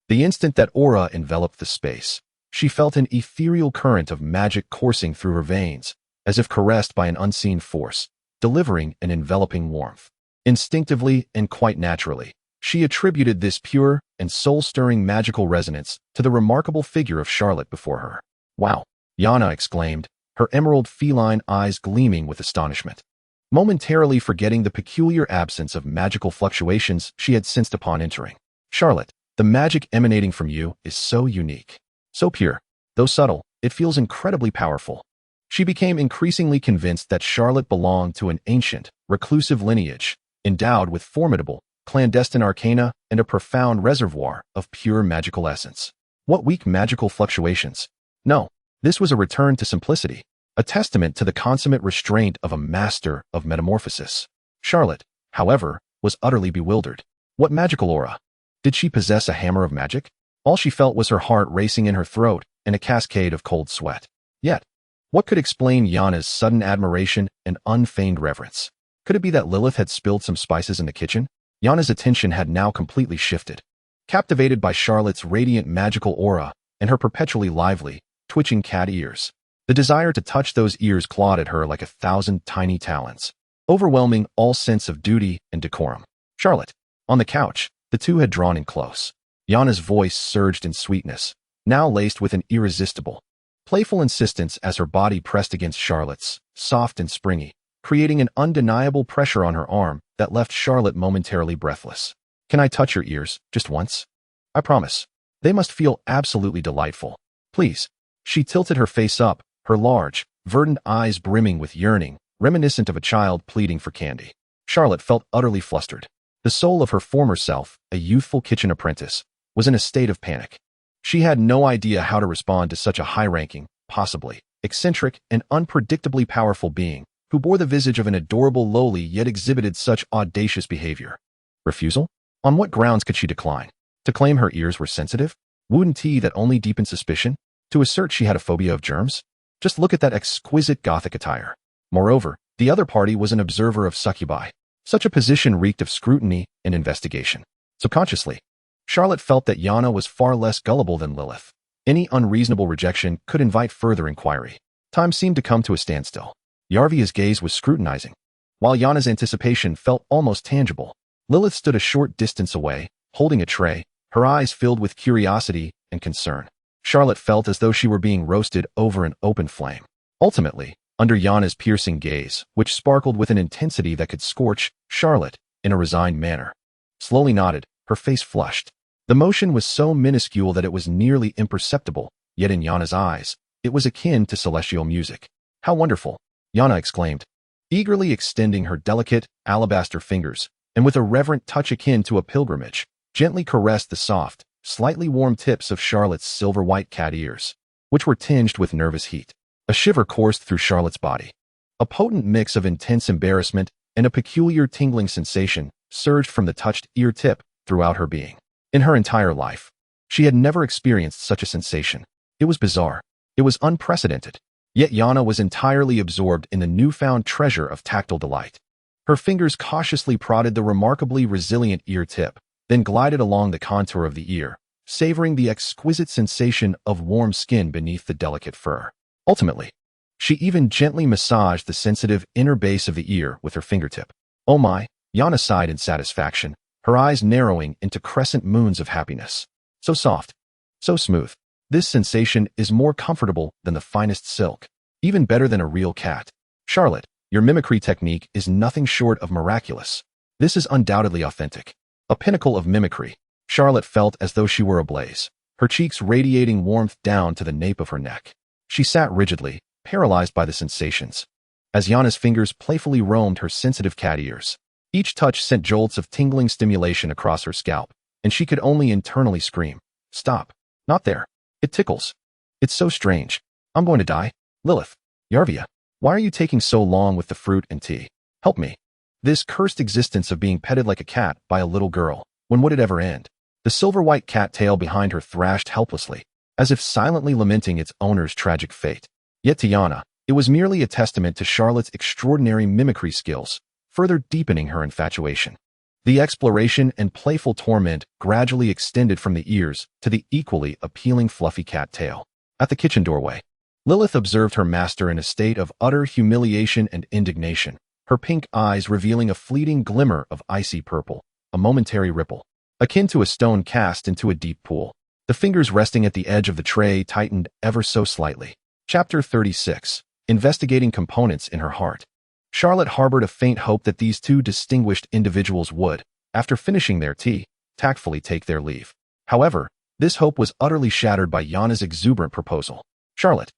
The instant that aura enveloped the space, she felt an ethereal current of magic coursing through her veins, as if caressed by an unseen force, delivering an enveloping warmth. Instinctively and quite naturally, she attributed this pure and soul-stirring magical resonance to the remarkable figure of Charlotte before her. "Wow!" Yana exclaimed, her emerald feline eyes gleaming with astonishment. Momentarily forgetting the peculiar absence of magical fluctuations she had sensed upon entering. "Charlotte, the magic emanating from you is so unique. So pure. Though subtle, it feels incredibly powerful." She became increasingly convinced that Charlotte belonged to an ancient, reclusive lineage, endowed with formidable, clandestine arcana and a profound reservoir of pure magical essence. What weak magical fluctuations? No, this was a return to simplicity, a testament to the consummate restraint of a master of metamorphosis. Charlotte, however, was utterly bewildered. What magical aura? Did she possess a hammer of magic? All she felt was her heart racing in her throat and a cascade of cold sweat. Yet, what could explain Yana's sudden admiration and unfeigned reverence? Could it be that Lilyth had spilled some spices in the kitchen? Yana's attention had now completely shifted. Captivated by Charlotte's radiant magical aura and her perpetually lively, twitching cat ears, the desire to touch those ears clawed at her like 1,000 tiny talons, overwhelming all sense of duty and decorum. "Charlotte." On the couch, the two had drawn in close. Yana's voice surged in sweetness, now laced with an irresistible, playful insistence as her body pressed against Charlotte's, soft and springy, creating an undeniable pressure on her arm that left Charlotte momentarily breathless. "Can I touch your ears, just once? I promise. They must feel absolutely delightful. Please." She tilted her face up, her large, verdant eyes brimming with yearning, reminiscent of a child pleading for candy. Charlotte felt utterly flustered. The soul of her former self, a youthful kitchen apprentice, was in a state of panic. She had no idea how to respond to such a high-ranking, possibly eccentric and unpredictably powerful being who bore the visage of an adorable lowly yet exhibited such audacious behavior. Refusal? On what grounds could she decline? To claim her ears were sensitive? Wouldn't tea that only deepened suspicion? To assert she had a phobia of germs? Just look at that exquisite Gothic attire. Moreover, the other party was an observer of succubi. Such a position reeked of scrutiny and investigation. Subconsciously, Charlotte felt that Yana was far less gullible than Lilyth. Any unreasonable rejection could invite further inquiry. Time seemed to come to a standstill. Yarvia's gaze was scrutinizing, while Yana's anticipation felt almost tangible. Lilyth stood a short distance away, holding a tray, her eyes filled with curiosity and concern. Charlotte felt as though she were being roasted over an open flame. Ultimately, under Yana's piercing gaze, which sparkled with an intensity that could scorch, Charlotte, in a resigned manner, slowly nodded, her face flushed. The motion was so minuscule that it was nearly imperceptible, yet in Yana's eyes, it was akin to celestial music. "How wonderful!" Yana exclaimed, eagerly extending her delicate, alabaster fingers, and with a reverent touch akin to a pilgrimage, gently caressed the soft, slightly warm tips of Charlotte's silver-white cat ears, which were tinged with nervous heat. A shiver coursed through Charlotte's body. A potent mix of intense embarrassment and a peculiar tingling sensation surged from the touched ear tip throughout her being. In her entire life, she had never experienced such a sensation. It was bizarre. It was unprecedented. Yet Yana was entirely absorbed in the newfound treasure of tactile delight. Her fingers cautiously prodded the remarkably resilient ear tip, then glided along the contour of the ear, savoring the exquisite sensation of warm skin beneath the delicate fur. Ultimately, she even gently massaged the sensitive inner base of the ear with her fingertip. Oh my, Yana sighed in satisfaction, her eyes narrowing into crescent moons of happiness. So soft, so smooth. This sensation is more comfortable than the finest silk, even better than a real cat. Charlotte, your mimicry technique is nothing short of miraculous. This is undoubtedly authentic. A pinnacle of mimicry. Charlotte felt as though she were ablaze, her cheeks radiating warmth down to the nape of her neck. She sat rigidly, paralyzed by the sensations, as Yana's fingers playfully roamed her sensitive cat ears. Each touch sent jolts of tingling stimulation across her scalp, and she could only internally scream, "Stop. Not there. It tickles. It's so strange. I'm going to die. Lilyth, Yarvia, why are you taking so long with the fruit and tea? Help me. This cursed existence of being petted like a cat by a little girl, when would it ever end?" The silver-white cat tail behind her thrashed helplessly, as if silently lamenting its owner's tragic fate. Yet to Yana, it was merely a testament to Charlotte's extraordinary mimicry skills, further deepening her infatuation. The exploration and playful torment gradually extended from the ears to the equally appealing fluffy cat tail. At the kitchen doorway, Lilyth observed her master in a state of utter humiliation and indignation, her pink eyes revealing a fleeting glimmer of icy purple, a momentary ripple, akin to a stone cast into a deep pool. The fingers resting at the edge of the tray tightened ever so slightly. Chapter 36. Investigating components in her heart. Charlotte harbored a faint hope that these two distinguished individuals would, after finishing their tea, tactfully take their leave. However, this hope was utterly shattered by Yana's exuberant proposal. "Charlotte,"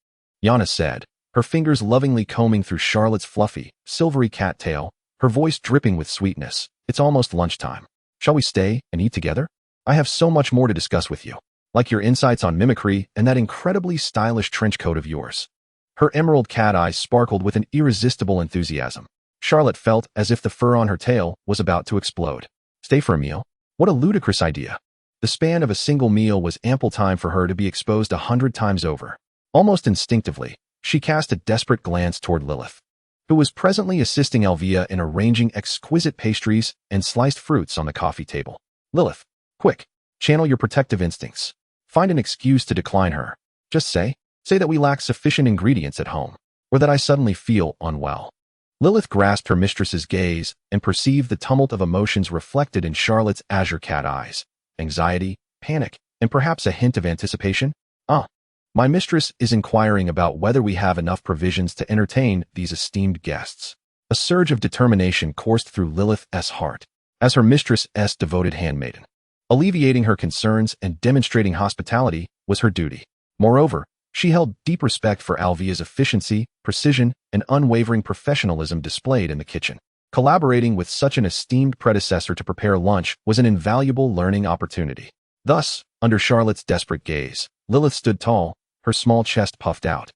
Yana said, her fingers lovingly combing through Charlotte's fluffy, silvery cat tail, her voice dripping with sweetness. "It's almost lunchtime. Shall we stay and eat together? I have so much more to discuss with you, like your insights on mimicry and that incredibly stylish trench coat of yours." Her emerald cat eyes sparkled with an irresistible enthusiasm. Charlotte felt as if the fur on her tail was about to explode. Stay for a meal? What a ludicrous idea. The span of a single meal was ample time for her to be exposed 100 times over. Almost instinctively, she cast a desperate glance toward Lilyth, who was presently assisting Alvia in arranging exquisite pastries and sliced fruits on the coffee table. "Lilyth, quick, channel your protective instincts. Find an excuse to decline her. Just say that we lack sufficient ingredients at home, or that I suddenly feel unwell." Lilyth grasped her mistress's gaze and perceived the tumult of emotions reflected in Charlotte's azure cat eyes. Anxiety, panic, and perhaps a hint of anticipation. My mistress is inquiring about whether we have enough provisions to entertain these esteemed guests." A surge of determination coursed through Lilyth's heart, as her mistress's devoted handmaiden. Alleviating her concerns and demonstrating hospitality was her duty. Moreover, she held deep respect for Alvia's efficiency, precision, and unwavering professionalism displayed in the kitchen. Collaborating with such an esteemed predecessor to prepare lunch was an invaluable learning opportunity. Thus, under Charlotte's desperate gaze, Lilyth stood tall, her small chest puffed out,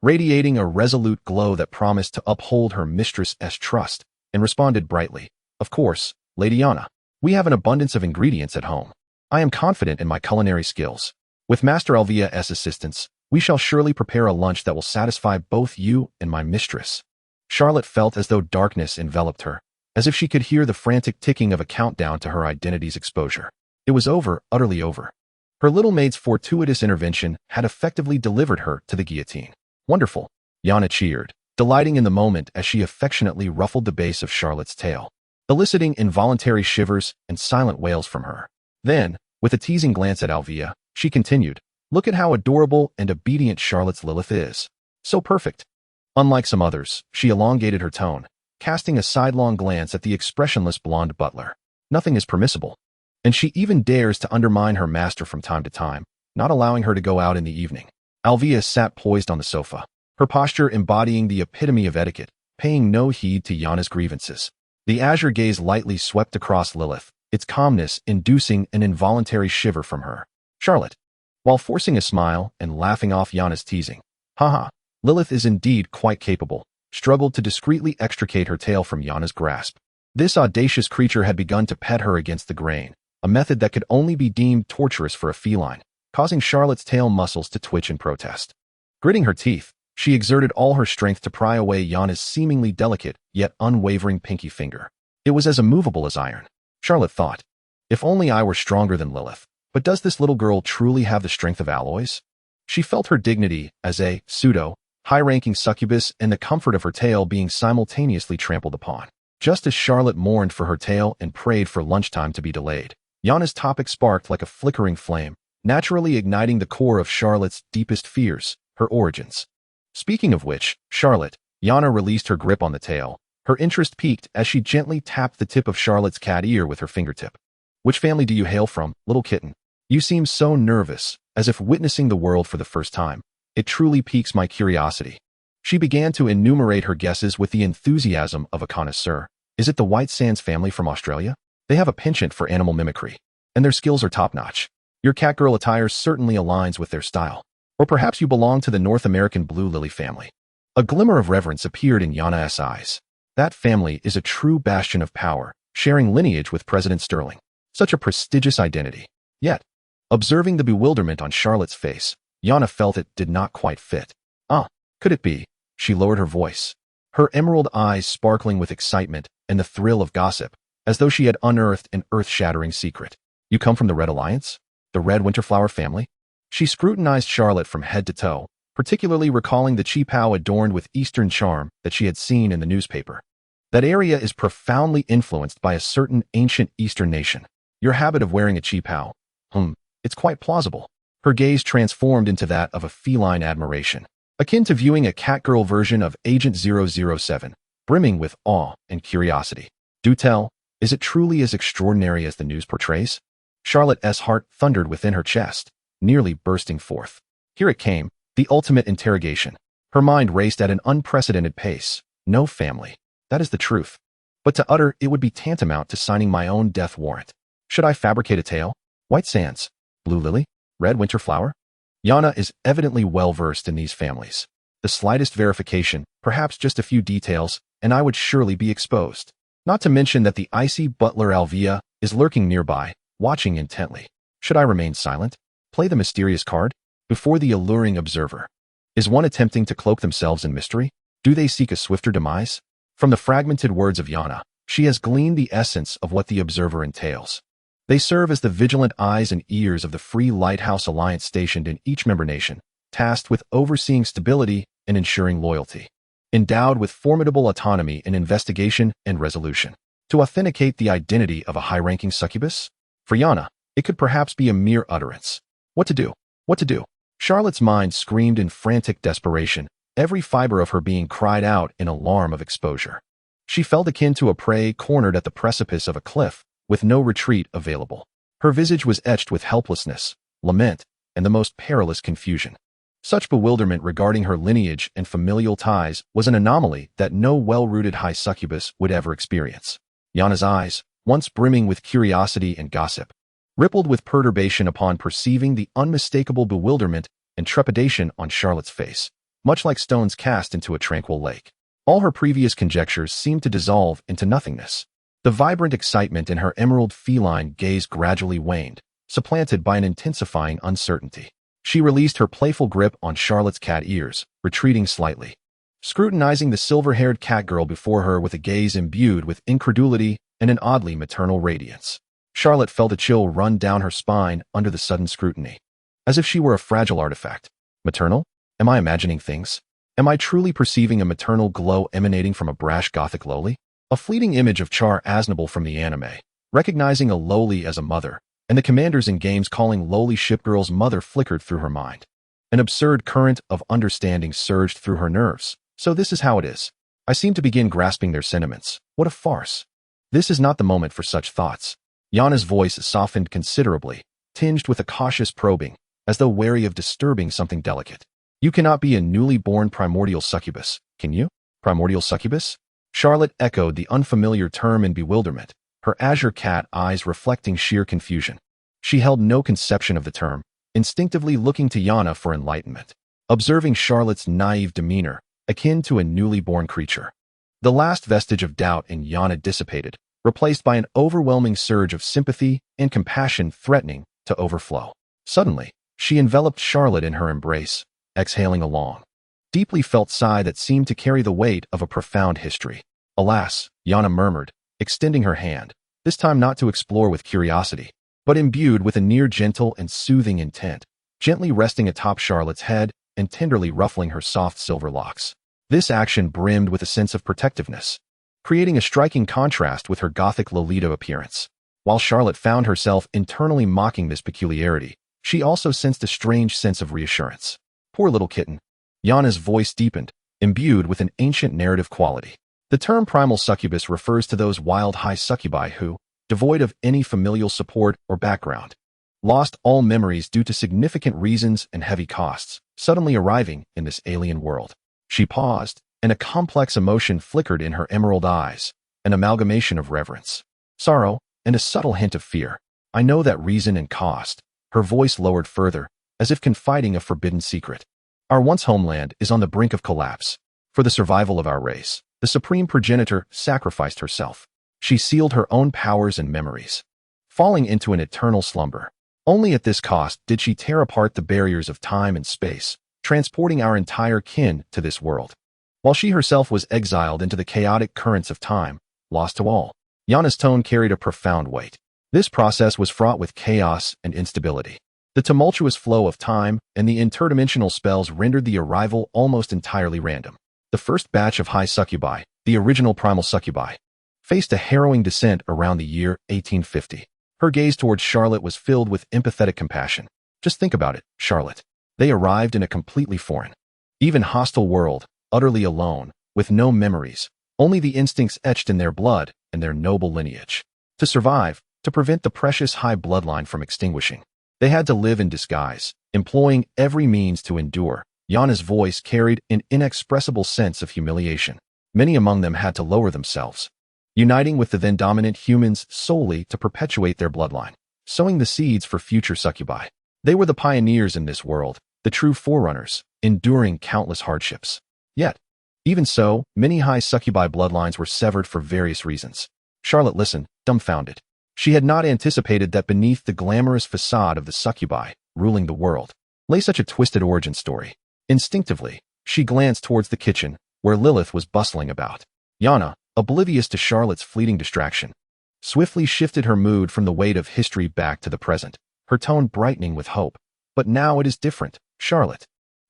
radiating a resolute glow that promised to uphold her mistress's trust, and responded brightly, "Of course, Lady Yana. We have an abundance of ingredients at home. I am confident in my culinary skills. With Master Alvia's assistance, we shall surely prepare a lunch that will satisfy both you and my mistress." Charlotte felt as though darkness enveloped her, as if she could hear the frantic ticking of a countdown to her identity's exposure. It was over, utterly over. Her little maid's fortuitous intervention had effectively delivered her to the guillotine. "Wonderful," Yana cheered, delighting in the moment as she affectionately ruffled the base of Charlotte's tail, eliciting involuntary shivers and silent wails from her. Then, with a teasing glance at Alvia, she continued, "Look at how adorable and obedient Charlotte's Lilyth is. So perfect." Unlike some others, she elongated her tone, casting a sidelong glance at the expressionless blonde butler. "Nothing is permissible. And she even dares to undermine her master from time to time, not allowing her to go out in the evening." Alvia sat poised on the sofa, her posture embodying the epitome of etiquette, paying no heed to Yana's grievances. The azure gaze lightly swept across Lilyth, its calmness inducing an involuntary shiver from her. Charlotte, while forcing a smile and laughing off Yana's teasing, "Haha, Lilyth is indeed quite capable," struggled to discreetly extricate her tail from Yana's grasp. This audacious creature had begun to pet her against the grain, a method that could only be deemed torturous for a feline, causing Charlotte's tail muscles to twitch in protest. Gritting her teeth, She exerted all her strength to pry away Yana's seemingly delicate, yet unwavering pinky finger. It was as immovable as iron. Charlotte thought, if only I were stronger than Lilyth. But does this little girl truly have the strength of alloys? She felt her dignity as a high-ranking succubus and the comfort of her tail being simultaneously trampled upon. Just as Charlotte mourned for her tail and prayed for lunchtime to be delayed, Yana's topic sparked like a flickering flame, naturally igniting the core of Charlotte's deepest fears, her origins. Speaking of which, Charlotte, Yana released her grip on the tail. Her interest piqued as she gently tapped the tip of Charlotte's cat ear with her fingertip. Which family do you hail from, little kitten? You seem so nervous, as if witnessing the world for the first time. It truly piques my curiosity. She began to enumerate her guesses with the enthusiasm of a connoisseur. Is it the White Sands family from Australia? They have a penchant for animal mimicry, and their skills are top-notch. Your catgirl attire certainly aligns with their style. Or perhaps you belong to the North American Blue Lily family. A glimmer of reverence appeared in Yana's eyes. That family is a true bastion of power, sharing lineage with President Sterling. Such a prestigious identity. Yet, observing the bewilderment on Charlotte's face, Yana felt it did not quite fit. Could it be? She lowered her voice, her emerald eyes sparkling with excitement and the thrill of gossip, as though she had unearthed an earth-shattering secret. You come from the Red Alliance? The Red Winterflower family? She scrutinized Charlotte from head to toe, particularly recalling the qipao adorned with Eastern charm that she had seen in the newspaper. That area is profoundly influenced by a certain ancient Eastern nation. Your habit of wearing a qipao. It's quite plausible. Her gaze transformed into that of a feline admiration, akin to viewing a catgirl version of Agent 007, brimming with awe and curiosity. Do tell, is it truly as extraordinary as the news portrays? Charlotte's heart thundered within her chest, nearly bursting forth. Here it came, the ultimate interrogation. Her mind raced at an unprecedented pace. No family. That is the truth. But to utter it would be tantamount to signing my own death warrant. Should I fabricate a tale? White Sands, Blue Lily, Red Winterflower? Yana is evidently well-versed in these families. The slightest verification, perhaps just a few details, and I would surely be exposed. Not to mention that the icy butler Alvia is lurking nearby, watching intently. Should I remain silent? Play the mysterious card? Before the alluring observer? Is one attempting to cloak themselves in mystery? Do they seek a swifter demise? From the fragmented words of Yana, she has gleaned the essence of what the observer entails. They serve as the vigilant eyes and ears of the Free Lighthouse Alliance stationed in each member nation, tasked with overseeing stability and ensuring loyalty. Endowed with formidable autonomy in investigation and resolution. To authenticate the identity of a high-ranking succubus? For Yana, it could perhaps be a mere utterance. What to do? What to do? Charlotte's mind screamed in frantic desperation, every fiber of her being cried out in alarm of exposure. She felt akin to a prey cornered at the precipice of a cliff, with no retreat available. Her visage was etched with helplessness, lament, and the most perilous confusion. Such bewilderment regarding her lineage and familial ties was an anomaly that no well-rooted high succubus would ever experience. Yana's eyes, once brimming with curiosity and gossip, rippled with perturbation upon perceiving the unmistakable bewilderment and trepidation on Charlotte's face, much like stones cast into a tranquil lake. All her previous conjectures seemed to dissolve into nothingness. The vibrant excitement in her emerald feline gaze gradually waned, supplanted by an intensifying uncertainty. She released her playful grip on Charlotte's cat ears, retreating slightly, scrutinizing the silver-haired catgirl before her with a gaze imbued with incredulity and an oddly maternal radiance. Charlotte felt a chill run down her spine under the sudden scrutiny, as if she were a fragile artifact. Maternal? Am I imagining things? Am I truly perceiving a maternal glow emanating from a brash gothic lowly? A fleeting image of Char Aznable from the anime, recognizing a lowly as a mother, and the commanders in games calling lowly shipgirls mother flickered through her mind. An absurd current of understanding surged through her nerves. So this is how it is. I seem to begin grasping their sentiments. What a farce. This is not the moment for such thoughts. Yana's voice softened considerably, tinged with a cautious probing, as though wary of disturbing something delicate. You cannot be a newly born primordial succubus, can you? Primordial succubus? Charlotte echoed the unfamiliar term in bewilderment, her azure cat eyes reflecting sheer confusion. She held no conception of the term, instinctively looking to Yana for enlightenment, observing Charlotte's naive demeanor, akin to a newly born creature. The last vestige of doubt in Yana dissipated, replaced by an overwhelming surge of sympathy and compassion threatening to overflow. Suddenly, she enveloped Charlotte in her embrace, exhaling a long, deeply felt sigh that seemed to carry the weight of a profound history. Alas, Yana murmured, extending her hand, this time not to explore with curiosity, but imbued with a near gentle and soothing intent, gently resting atop Charlotte's head and tenderly ruffling her soft silver locks. This action brimmed with a sense of protectiveness, creating a striking contrast with her gothic Lolita appearance. While Charlotte found herself internally mocking this peculiarity, she also sensed a strange sense of reassurance. Poor little kitten. Yana's voice deepened, imbued with an ancient narrative quality. The term primal succubus refers to those wild high succubi who, devoid of any familial support or background, lost all memories due to significant reasons and heavy costs, suddenly arriving in this alien world. She paused, and a complex emotion flickered in her emerald eyes, an amalgamation of reverence, sorrow, and a subtle hint of fear. I know that reason and cost. Her voice lowered further, as if confiding a forbidden secret. Our once homeland is on the brink of collapse. For the survival of our race, the supreme progenitor sacrificed herself. She sealed her own powers and memories, falling into an eternal slumber. Only at this cost did she tear apart the barriers of time and space, transporting our entire kin to this world. While she herself was exiled into the chaotic currents of time, lost to all. Yana's tone carried a profound weight. This process was fraught with chaos and instability. The tumultuous flow of time and the interdimensional spells rendered the arrival almost entirely random. The first batch of high succubi, the original primal succubi, faced a harrowing descent around the year 1850. Her gaze towards Charlotte was filled with empathetic compassion. Just think about it, Charlotte. They arrived in a completely foreign, even hostile world, utterly alone, with no memories, only the instincts etched in their blood and their noble lineage. To survive, to prevent the precious high bloodline from extinguishing, they had to live in disguise, employing every means to endure. Yana's voice carried an inexpressible sense of humiliation. Many among them had to lower themselves, uniting with the then dominant humans solely to perpetuate their bloodline, sowing the seeds for future succubi. They were the pioneers in this world, the true forerunners, enduring countless hardships. Yet, even so, many high succubi bloodlines were severed for various reasons. Charlotte listened, dumbfounded. She had not anticipated that beneath the glamorous facade of the succubi, ruling the world, lay such a twisted origin story. Instinctively, she glanced towards the kitchen, where Lilyth was bustling about. Yana, oblivious to Charlotte's fleeting distraction, swiftly shifted her mood from the weight of history back to the present, her tone brightening with hope. But now it is different, Charlotte.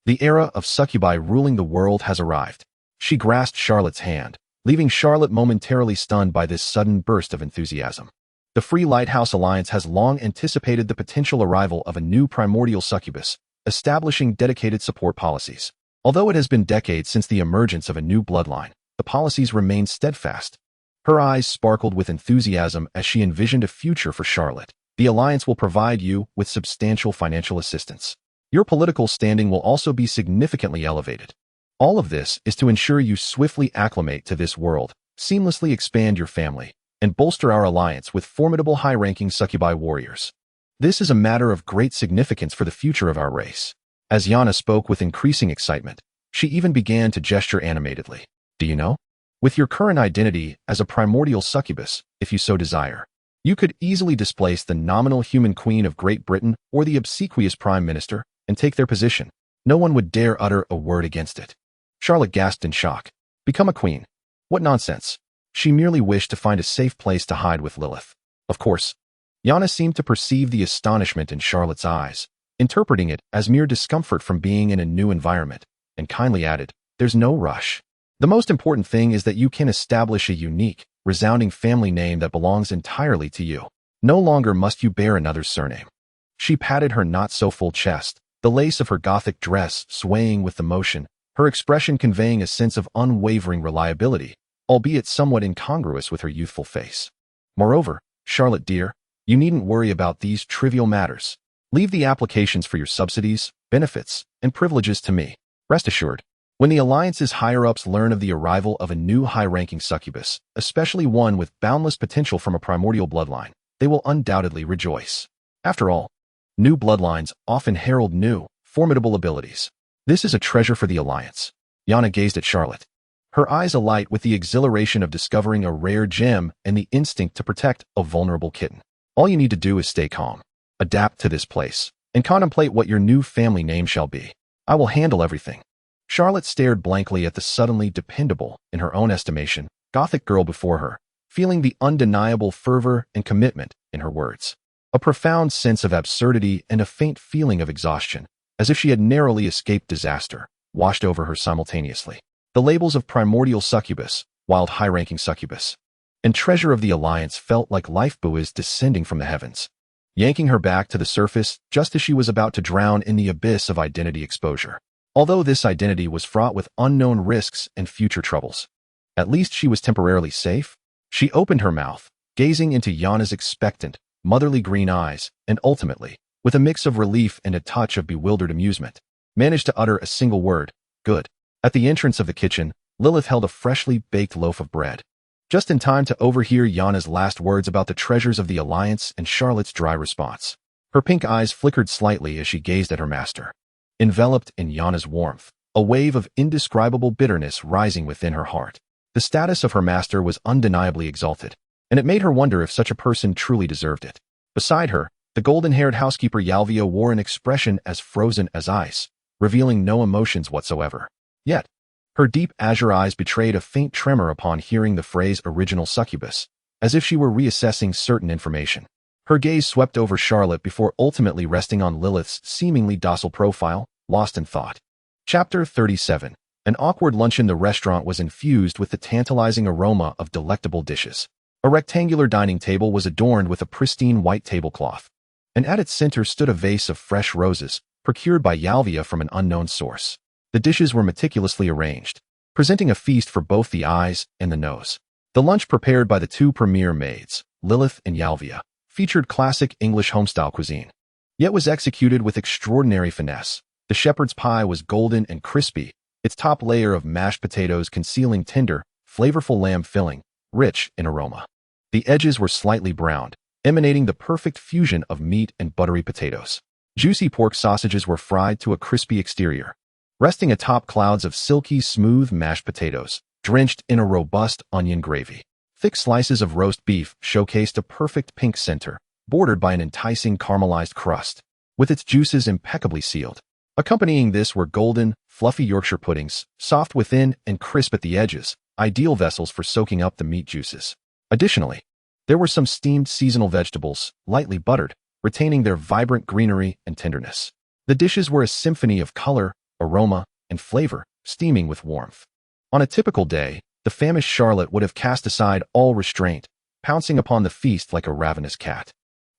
The era of succubi ruling the world has arrived. She grasped Charlotte's hand, leaving Charlotte momentarily stunned by this sudden burst of enthusiasm. The Free Lighthouse Alliance has long anticipated the potential arrival of a new primordial succubus, establishing dedicated support policies. Although it has been decades since the emergence of a new bloodline, the policies remain steadfast. Her eyes sparkled with enthusiasm as she envisioned a future for Charlotte. The Alliance will provide you with substantial financial assistance. Your political standing will also be significantly elevated. All of this is to ensure you swiftly acclimate to this world, seamlessly expand your family, and bolster our alliance with formidable high-ranking succubi warriors. This is a matter of great significance for the future of our race. As Yana spoke with increasing excitement, she even began to gesture animatedly. Do you know? With your current identity as a primordial succubus, if you so desire, you could easily displace the nominal human queen of Great Britain or the obsequious prime minister and take their position. No one would dare utter a word against it. Charlotte gasped in shock. Become a queen? What nonsense. She merely wished to find a safe place to hide with Lilyth. Of course. Yana seemed to perceive the astonishment in Charlotte's eyes, interpreting it as mere discomfort from being in a new environment, and kindly added, there's no rush. The most important thing is that you can establish a unique, resounding family name that belongs entirely to you. No longer must you bear another's surname. She patted her not-so-full chest, the lace of her Gothic dress swaying with the motion, her expression conveying a sense of unwavering reliability, albeit somewhat incongruous with her youthful face. Moreover, Charlotte dear, you needn't worry about these trivial matters. Leave the applications for your subsidies, benefits, and privileges to me. Rest assured, when the Alliance's higher-ups learn of the arrival of a new high-ranking succubus, especially one with boundless potential from a primordial bloodline, they will undoubtedly rejoice. After all, new bloodlines often herald new, formidable abilities. This is a treasure for the Alliance. Yana gazed at Charlotte, her eyes alight with the exhilaration of discovering a rare gem and the instinct to protect a vulnerable kitten. All you need to do is stay calm, adapt to this place, and contemplate what your new family name shall be. I will handle everything. Charlotte stared blankly at the suddenly dependable, in her own estimation, Gothic girl before her, feeling the undeniable fervor and commitment in her words. A profound sense of absurdity and a faint feeling of exhaustion, as if she had narrowly escaped disaster, washed over her simultaneously. The labels of primordial succubus, wild high-ranking succubus, and treasure of the alliance felt like life buoys descending from the heavens, yanking her back to the surface just as she was about to drown in the abyss of identity exposure. Although this identity was fraught with unknown risks and future troubles, at least she was temporarily safe. She opened her mouth, gazing into Yana's expectant, motherly green eyes, and ultimately, with a mix of relief and a touch of bewildered amusement, managed to utter a single word, "Good." At the entrance of the kitchen, Lilyth held a freshly baked loaf of bread, just in time to overhear Yana's last words about the treasures of the alliance and Charlotte's dry response. Her pink eyes flickered slightly as she gazed at her master. Enveloped in Yana's warmth, a wave of indescribable bitterness rising within her heart. The status of her master was undeniably exalted, and it made her wonder if such a person truly deserved it. Beside her, the golden-haired housekeeper Yalvia wore an expression as frozen as ice, revealing no emotions whatsoever. Yet, her deep azure eyes betrayed a faint tremor upon hearing the phrase original succubus, as if she were reassessing certain information. Her gaze swept over Charlotte before ultimately resting on Lilyth's seemingly docile profile, lost in thought. Chapter 37. An awkward lunch in the restaurant was infused with the tantalizing aroma of delectable dishes. A rectangular dining table was adorned with a pristine white tablecloth, and at its center stood a vase of fresh roses, procured by Yalvia from an unknown source. The dishes were meticulously arranged, presenting a feast for both the eyes and the nose. The lunch prepared by the two premier maids, Lilyth and Yalvia, featured classic English homestyle cuisine, yet was executed with extraordinary finesse. The shepherd's pie was golden and crispy, its top layer of mashed potatoes concealing tender, flavorful lamb filling, rich in aroma. The edges were slightly browned, emanating the perfect fusion of meat and buttery potatoes. Juicy pork sausages were fried to a crispy exterior, resting atop clouds of silky, smooth mashed potatoes, drenched in a robust onion gravy. Thick slices of roast beef showcased a perfect pink center, bordered by an enticing caramelized crust, with its juices impeccably sealed. Accompanying this were golden, fluffy Yorkshire puddings, soft within and crisp at the edges, ideal vessels for soaking up the meat juices. Additionally, there were some steamed seasonal vegetables, lightly buttered, retaining their vibrant greenery and tenderness. The dishes were a symphony of color, aroma, and flavor, steaming with warmth. On a typical day, the famished Charlotte would have cast aside all restraint, pouncing upon the feast like a ravenous cat.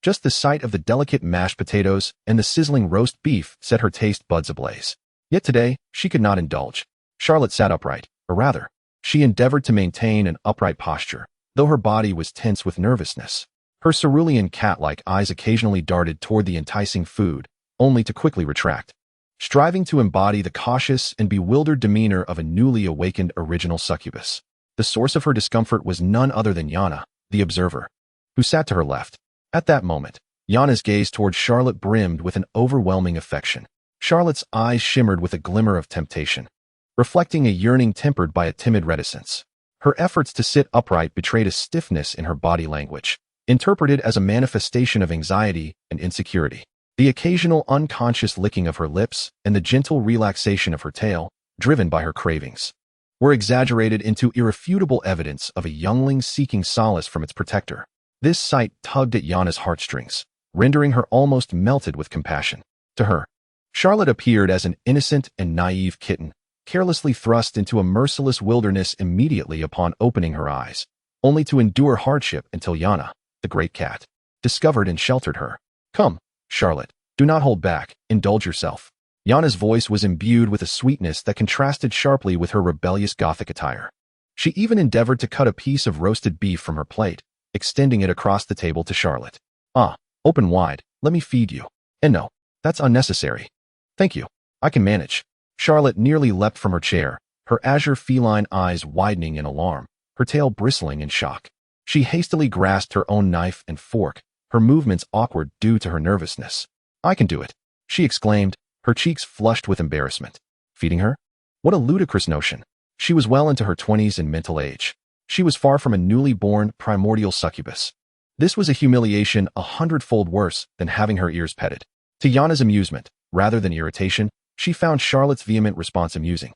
Just the sight of the delicate mashed potatoes and the sizzling roast beef set her taste buds ablaze. Yet today, she could not indulge. Charlotte sat upright, or rather, she endeavored to maintain an upright posture, though her body was tense with nervousness. Her cerulean cat-like eyes occasionally darted toward the enticing food, only to quickly retract, striving to embody the cautious and bewildered demeanor of a newly awakened original succubus. The source of her discomfort was none other than Yana, the observer, who sat to her left. At that moment, Yana's gaze toward Charlotte brimmed with an overwhelming affection. Charlotte's eyes shimmered with a glimmer of temptation, reflecting a yearning tempered by a timid reticence. Her efforts to sit upright betrayed a stiffness in her body language, interpreted as a manifestation of anxiety and insecurity. The occasional unconscious licking of her lips and the gentle relaxation of her tail, driven by her cravings, were exaggerated into irrefutable evidence of a youngling seeking solace from its protector. This sight tugged at Yana's heartstrings, rendering her almost melted with compassion. To her, Charlotte appeared as an innocent and naive kitten, carelessly thrust into a merciless wilderness immediately upon opening her eyes, only to endure hardship until Yana, the great cat, discovered and sheltered her. "Come, Charlotte, do not hold back, indulge yourself." Yana's voice was imbued with a sweetness that contrasted sharply with her rebellious Gothic attire. She even endeavored to cut a piece of roasted beef from her plate, extending it across the table to Charlotte. "Ah, open wide, let me feed you." "And no, that's unnecessary. Thank you, I can manage." Charlotte nearly leapt from her chair, her azure feline eyes widening in alarm, her tail bristling in shock. She hastily grasped her own knife and fork, her movements awkward due to her nervousness. "I can do it," she exclaimed, her cheeks flushed with embarrassment. Feeding her? What a ludicrous notion. She was well into her 20s in mental age. She was far from a newly born primordial succubus. This was a humiliation 100-fold worse than having her ears petted. To Yana's amusement, rather than irritation, she found Charlotte's vehement response amusing.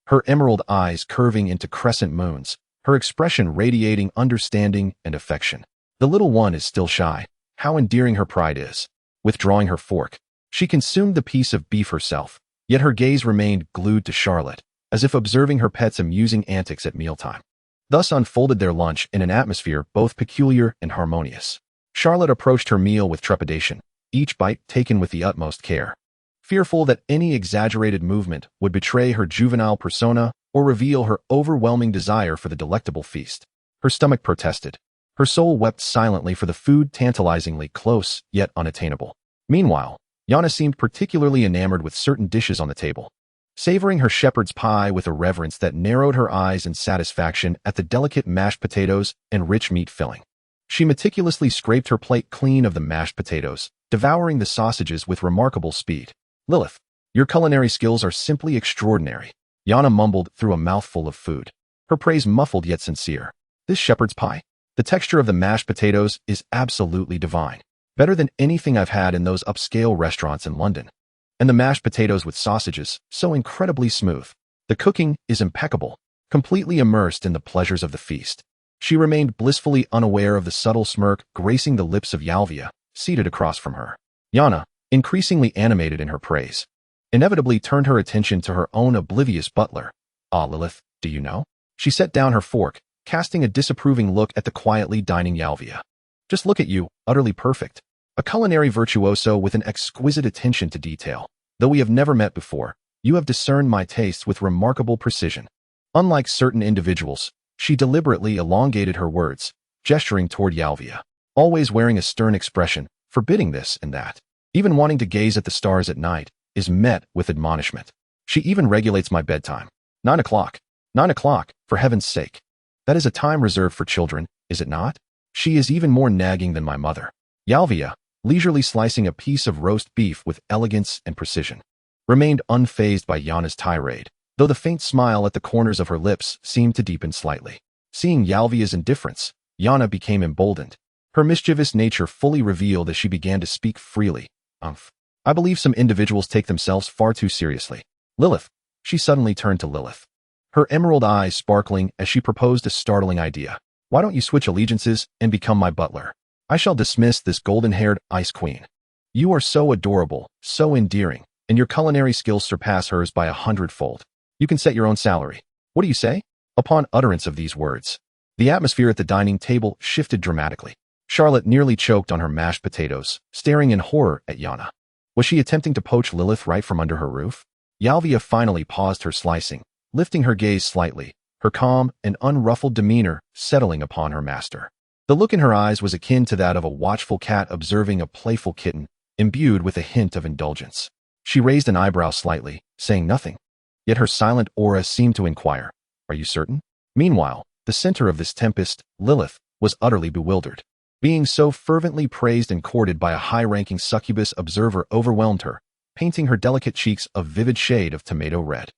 her emerald eyes curving into crescent moons, her expression radiating understanding and affection. The little one is still shy. How endearing her pride is. Withdrawing her fork, she consumed the piece of beef herself, yet her gaze remained glued to Charlotte, as if observing her pet's amusing antics at mealtime. Thus unfolded their lunch in an atmosphere both peculiar and harmonious. Charlotte approached her meal with trepidation, each bite taken with the utmost care, fearful that any exaggerated movement would betray her juvenile persona or reveal her overwhelming desire for the delectable feast. Her stomach protested. Her soul wept silently for the food tantalizingly close yet unattainable. Meanwhile, Yana seemed particularly enamored with certain dishes on the table, savoring her shepherd's pie with a reverence that narrowed her eyes in satisfaction at the delicate mashed potatoes and rich meat filling. She meticulously scraped her plate clean of the mashed potatoes, devouring the sausages with remarkable speed. "Lilyth, your culinary skills are simply extraordinary," Yana mumbled through a mouthful of food, her praise muffled yet sincere. "This shepherd's pie, the texture of the mashed potatoes is absolutely divine. Better than anything I've had in those upscale restaurants in London. And the mashed potatoes with sausages, so incredibly smooth. The cooking is impeccable, completely immersed in the pleasures of the feast." She remained blissfully unaware of the subtle smirk gracing the lips of Yalvia, seated across from her. Yana, increasingly animated in her praise, inevitably turned her attention to her own oblivious butler. "Ah, Lilyth, do you know?" She set down her fork, casting a disapproving look at the quietly dining Yalvia. "Just look at you, utterly perfect. A culinary virtuoso with an exquisite attention to detail. Though we have never met before, you have discerned my tastes with remarkable precision." Unlike certain individuals, she deliberately elongated her words, gesturing toward Yalvia, always wearing a stern expression, forbidding this and that. Even wanting to gaze at the stars at night is met with admonishment. She even regulates my bedtime. 9 o'clock. 9 o'clock, for heaven's sake. That is a time reserved for children, is it not? She is even more nagging than my mother. Yalvia, leisurely slicing a piece of roast beef with elegance and precision, remained unfazed by Yana's tirade, though the faint smile at the corners of her lips seemed to deepen slightly. Seeing Yalvia's indifference, Yana became emboldened, her mischievous nature fully revealed as she began to speak freely. I believe some individuals take themselves far too seriously. Lilyth." She suddenly turned to Lilyth, her emerald eyes sparkling as she proposed a startling idea. "Why don't you switch allegiances and become my butler? I shall dismiss this golden-haired ice queen. You are so adorable, so endearing, and your culinary skills surpass hers by 100-fold. You can set your own salary. What do you say?" Upon utterance of these words, the atmosphere at the dining table shifted dramatically. Charlotte nearly choked on her mashed potatoes, staring in horror at Yana. Was she attempting to poach Lilyth right from under her roof? Yalvia finally paused her slicing, lifting her gaze slightly, her calm and unruffled demeanor settling upon her master. The look in her eyes was akin to that of a watchful cat observing a playful kitten, imbued with a hint of indulgence. She raised an eyebrow slightly, saying nothing. Yet her silent aura seemed to inquire, "Are you certain?" Meanwhile, the center of this tempest, Lilyth, was utterly bewildered. Being so fervently praised and courted by a high-ranking succubus observer overwhelmed her, painting her delicate cheeks a vivid shade of tomato red.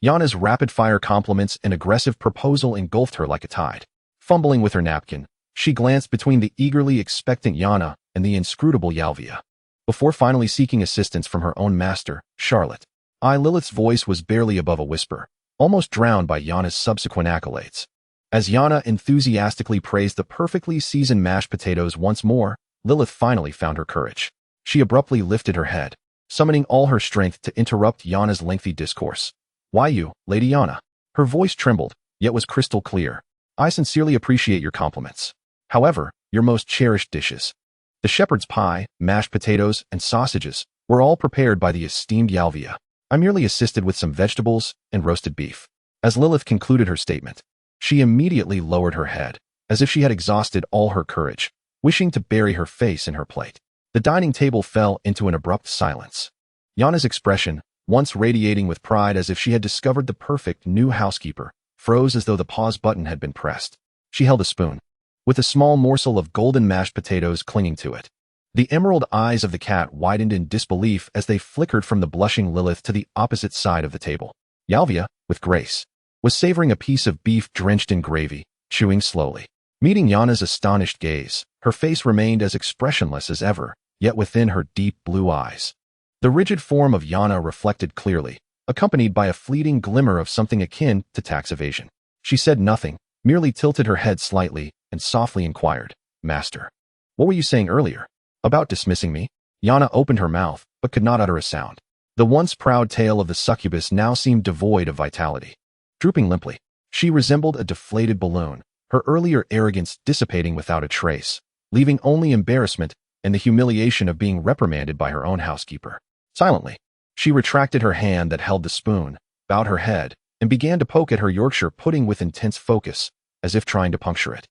Yana's rapid-fire compliments and aggressive proposal engulfed her like a tide. Fumbling with her napkin, she glanced between the eagerly expectant Yana and the inscrutable Yalvia, before finally seeking assistance from her own master, Charlotte. Lilyth's voice was barely above a whisper, almost drowned by Yana's subsequent accolades. As Yana enthusiastically praised the perfectly seasoned mashed potatoes once more, Lilyth finally found her courage. She abruptly lifted her head, summoning all her strength to interrupt Yana's lengthy discourse. "Why you, Lady Yana?" Her voice trembled, yet was crystal clear. "I sincerely appreciate your compliments. However, your most cherished dishes, the shepherd's pie, mashed potatoes, and sausages, were all prepared by the esteemed Yalvia. I merely assisted with some vegetables and roasted beef." As Lilyth concluded her statement, she immediately lowered her head, as if she had exhausted all her courage, wishing to bury her face in her plate. The dining table fell into an abrupt silence. Yana's expression, once radiating with pride as if she had discovered the perfect new housekeeper, froze as though the pause button had been pressed. She held a spoon, with a small morsel of golden mashed potatoes clinging to it. The emerald eyes of the cat widened in disbelief as they flickered from the blushing Lilyth to the opposite side of the table. Yalvia, with grace, was savoring a piece of beef drenched in gravy, chewing slowly. Meeting Yana's astonished gaze, her face remained as expressionless as ever, yet within her deep blue eyes, the rigid form of Yana reflected clearly, accompanied by a fleeting glimmer of something akin to tax evasion. She said nothing, merely tilted her head slightly and softly inquired, "Master, what were you saying earlier? About dismissing me?" Yana opened her mouth, but could not utter a sound. The once proud tail of the succubus now seemed devoid of vitality. Drooping limply, she resembled a deflated balloon, her earlier arrogance dissipating without a trace, leaving only embarrassment and the humiliation of being reprimanded by her own housekeeper. Silently, she retracted her hand that held the spoon, bowed her head, and began to poke at her Yorkshire pudding with intense focus, as if trying to puncture it.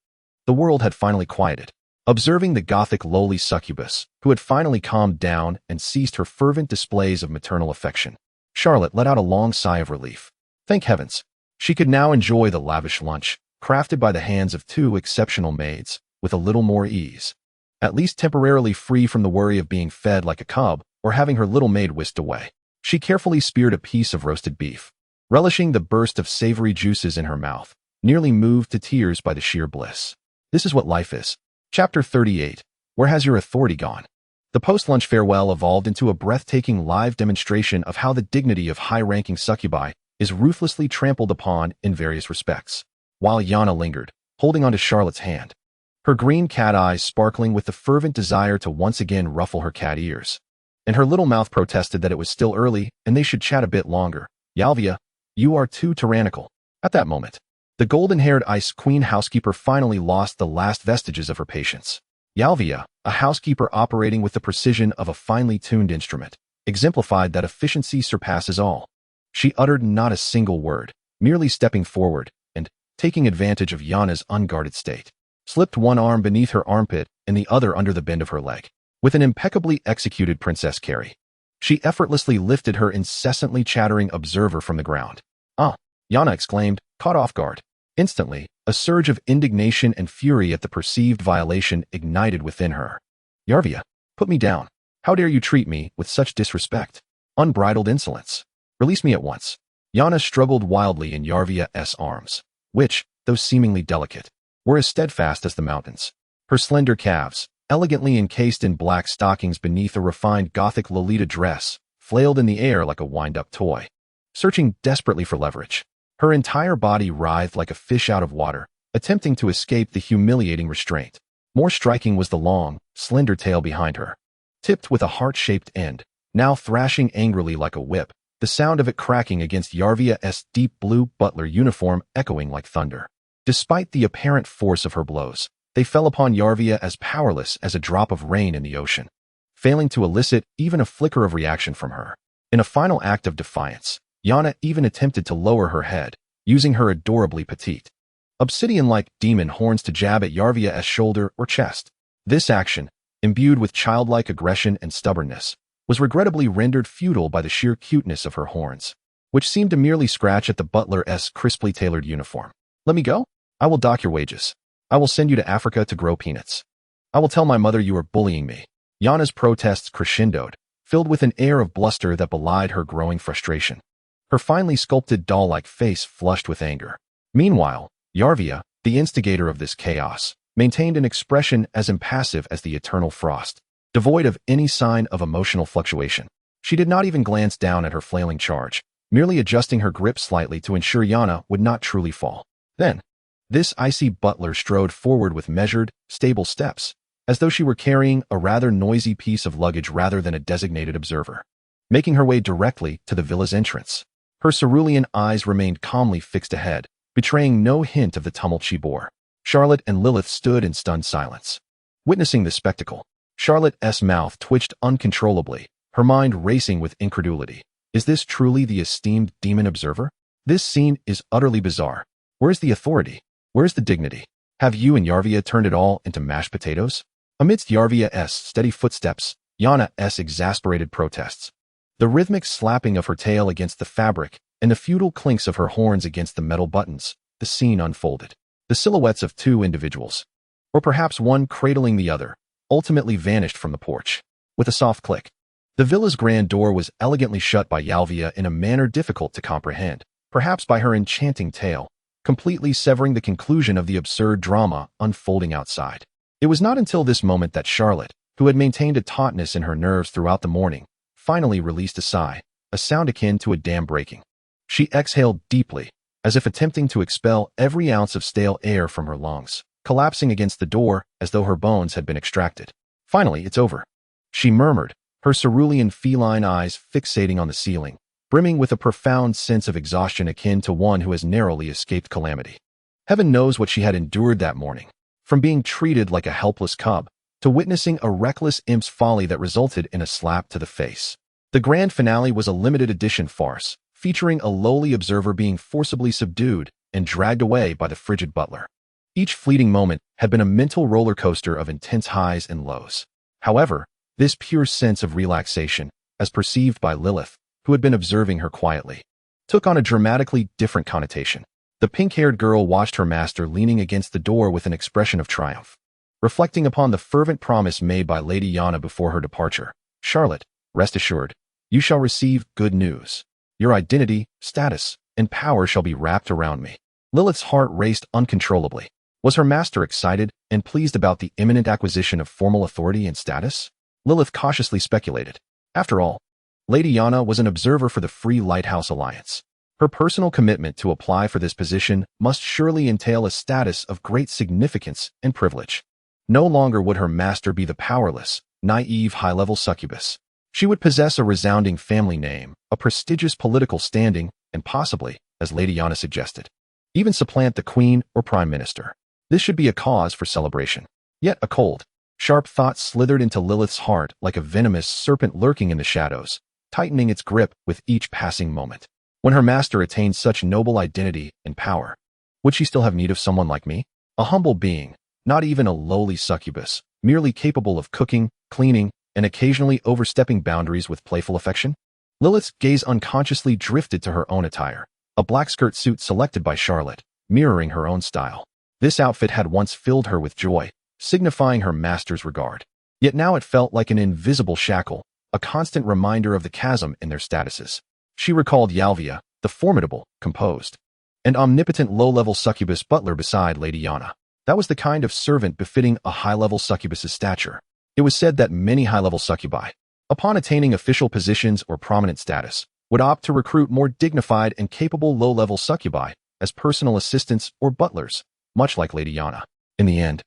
The world had finally quieted. Observing the gothic lowly succubus, who had finally calmed down and ceased her fervent displays of maternal affection, Charlotte let out a long sigh of relief. Thank heavens! She could now enjoy the lavish lunch, crafted by the hands of two exceptional maids, with a little more ease. At least temporarily free from the worry of being fed like a cub or having her little maid whisked away. She carefully speared a piece of roasted beef, relishing the burst of savory juices in her mouth, nearly moved to tears by the sheer bliss. This is what life is. Chapter 38. Where has your authority gone? The post-lunch farewell evolved into a breathtaking live demonstration of how the dignity of high-ranking succubi is ruthlessly trampled upon in various respects. While Yana lingered, holding onto Charlotte's hand, her green cat eyes sparkling with the fervent desire to once again ruffle her cat ears, and her little mouth protested that it was still early and they should chat a bit longer. "Yalvia, you are too tyrannical." At that moment, the golden-haired ice queen housekeeper finally lost the last vestiges of her patience. Yalvia, a housekeeper operating with the precision of a finely tuned instrument, exemplified that efficiency surpasses all. She uttered not a single word, merely stepping forward and, taking advantage of Yana's unguarded state, slipped one arm beneath her armpit and the other under the bend of her leg. With an impeccably executed princess carry, she effortlessly lifted her incessantly chattering observer from the ground. "Ah!" Yana exclaimed, caught off guard. Instantly, a surge of indignation and fury at the perceived violation ignited within her. "Yarvia, put me down. How dare you treat me with such disrespect? Unbridled insolence. Release me at once." Yana struggled wildly in Yarvia's arms, which, though seemingly delicate, were as steadfast as the mountains. Her slender calves, elegantly encased in black stockings beneath a refined Gothic Lolita dress, flailed in the air like a wind-up toy, searching desperately for leverage. Her entire body writhed like a fish out of water, attempting to escape the humiliating restraint. More striking was the long, slender tail behind her, tipped with a heart-shaped end, now thrashing angrily like a whip, the sound of it cracking against Yarvia's deep blue butler uniform echoing like thunder. Despite the apparent force of her blows, they fell upon Yarvia as powerless as a drop of rain in the ocean, failing to elicit even a flicker of reaction from her. In a final act of defiance, Yana even attempted to lower her head, using her adorably petite, obsidian-like demon horns to jab at Yarvia's shoulder or chest. This action, imbued with childlike aggression and stubbornness, was regrettably rendered futile by the sheer cuteness of her horns, which seemed to merely scratch at the butler's crisply tailored uniform. "Let me go? I will dock your wages. I will send you to Africa to grow peanuts. I will tell my mother you are bullying me." Yana's protests crescendoed, filled with an air of bluster that belied her growing frustration. Her finely sculpted doll-like face flushed with anger. Meanwhile, Yarvia, the instigator of this chaos, maintained an expression as impassive as the eternal frost, devoid of any sign of emotional fluctuation. She did not even glance down at her flailing charge, merely adjusting her grip slightly to ensure Yana would not truly fall. Then, this icy butler strode forward with measured, stable steps, as though she were carrying a rather noisy piece of luggage rather than a designated observer, making her way directly to the villa's entrance. Her cerulean eyes remained calmly fixed ahead, betraying no hint of the tumult she bore. Charlotte and Lilyth stood in stunned silence. Witnessing this spectacle, Charlotte's mouth twitched uncontrollably, her mind racing with incredulity. Is this truly the esteemed demon observer? This scene is utterly bizarre. Where's the authority? Where's the dignity? Have you and Yarvia turned it all into mashed potatoes? Amidst Yarvia's steady footsteps, Yana's exasperated protests, the rhythmic slapping of her tail against the fabric, and the futile clinks of her horns against the metal buttons, the scene unfolded. The silhouettes of two individuals, or perhaps one cradling the other, ultimately vanished from the porch. With a soft click, the villa's grand door was elegantly shut by Yalvia in a manner difficult to comprehend, perhaps by her enchanting tail, completely severing the conclusion of the absurd drama unfolding outside. It was not until this moment that Charlotte, who had maintained a tautness in her nerves throughout the morning, finally released a sigh, a sound akin to a dam breaking. She exhaled deeply, as if attempting to expel every ounce of stale air from her lungs, collapsing against the door as though her bones had been extracted. Finally, it's over, she murmured, her cerulean feline eyes fixating on the ceiling, brimming with a profound sense of exhaustion akin to one who has narrowly escaped calamity. Heaven knows what she had endured that morning, from being treated like a helpless cub, to witnessing a reckless imp's folly that resulted in a slap to the face. The grand finale was a limited edition farce, featuring a lowly observer being forcibly subdued and dragged away by the frigid butler. Each fleeting moment had been a mental roller coaster of intense highs and lows. However, this pure sense of relaxation, as perceived by Lilyth, who had been observing her quietly, took on a dramatically different connotation. The pink-haired girl watched her master leaning against the door with an expression of triumph. Reflecting upon the fervent promise made by Lady Yana before her departure, "Charlotte, rest assured, you shall receive good news. Your identity, status, and power shall be wrapped around me." Lilyth's heart raced uncontrollably. Was her master excited and pleased about the imminent acquisition of formal authority and status? Lilyth cautiously speculated. After all, Lady Yana was an observer for the Free Lighthouse Alliance. Her personal commitment to apply for this position must surely entail a status of great significance and privilege. No longer would her master be the powerless, naive high-level succubus. She would possess a resounding family name, a prestigious political standing, and possibly, as Lady Yana suggested, even supplant the queen or prime minister. This should be a cause for celebration. Yet a cold, sharp thought slithered into Lilyth's heart like a venomous serpent lurking in the shadows, tightening its grip with each passing moment. When her master attained such noble identity and power, would she still have need of someone like me? A humble being, not even a lowly succubus, merely capable of cooking, cleaning, and occasionally overstepping boundaries with playful affection? Lilyth's gaze unconsciously drifted to her own attire, a black skirt suit selected by Charlotte, mirroring her own style. This outfit had once filled her with joy, signifying her master's regard. Yet now it felt like an invisible shackle, a constant reminder of the chasm in their statuses. She recalled Yalvia, the formidable, composed, and omnipotent low-level succubus butler beside Lady Yana. That was the kind of servant befitting a high-level succubus's stature. It was said that many high-level succubi, upon attaining official positions or prominent status, would opt to recruit more dignified and capable low-level succubi as personal assistants or butlers, much like Lady Yana. In the end,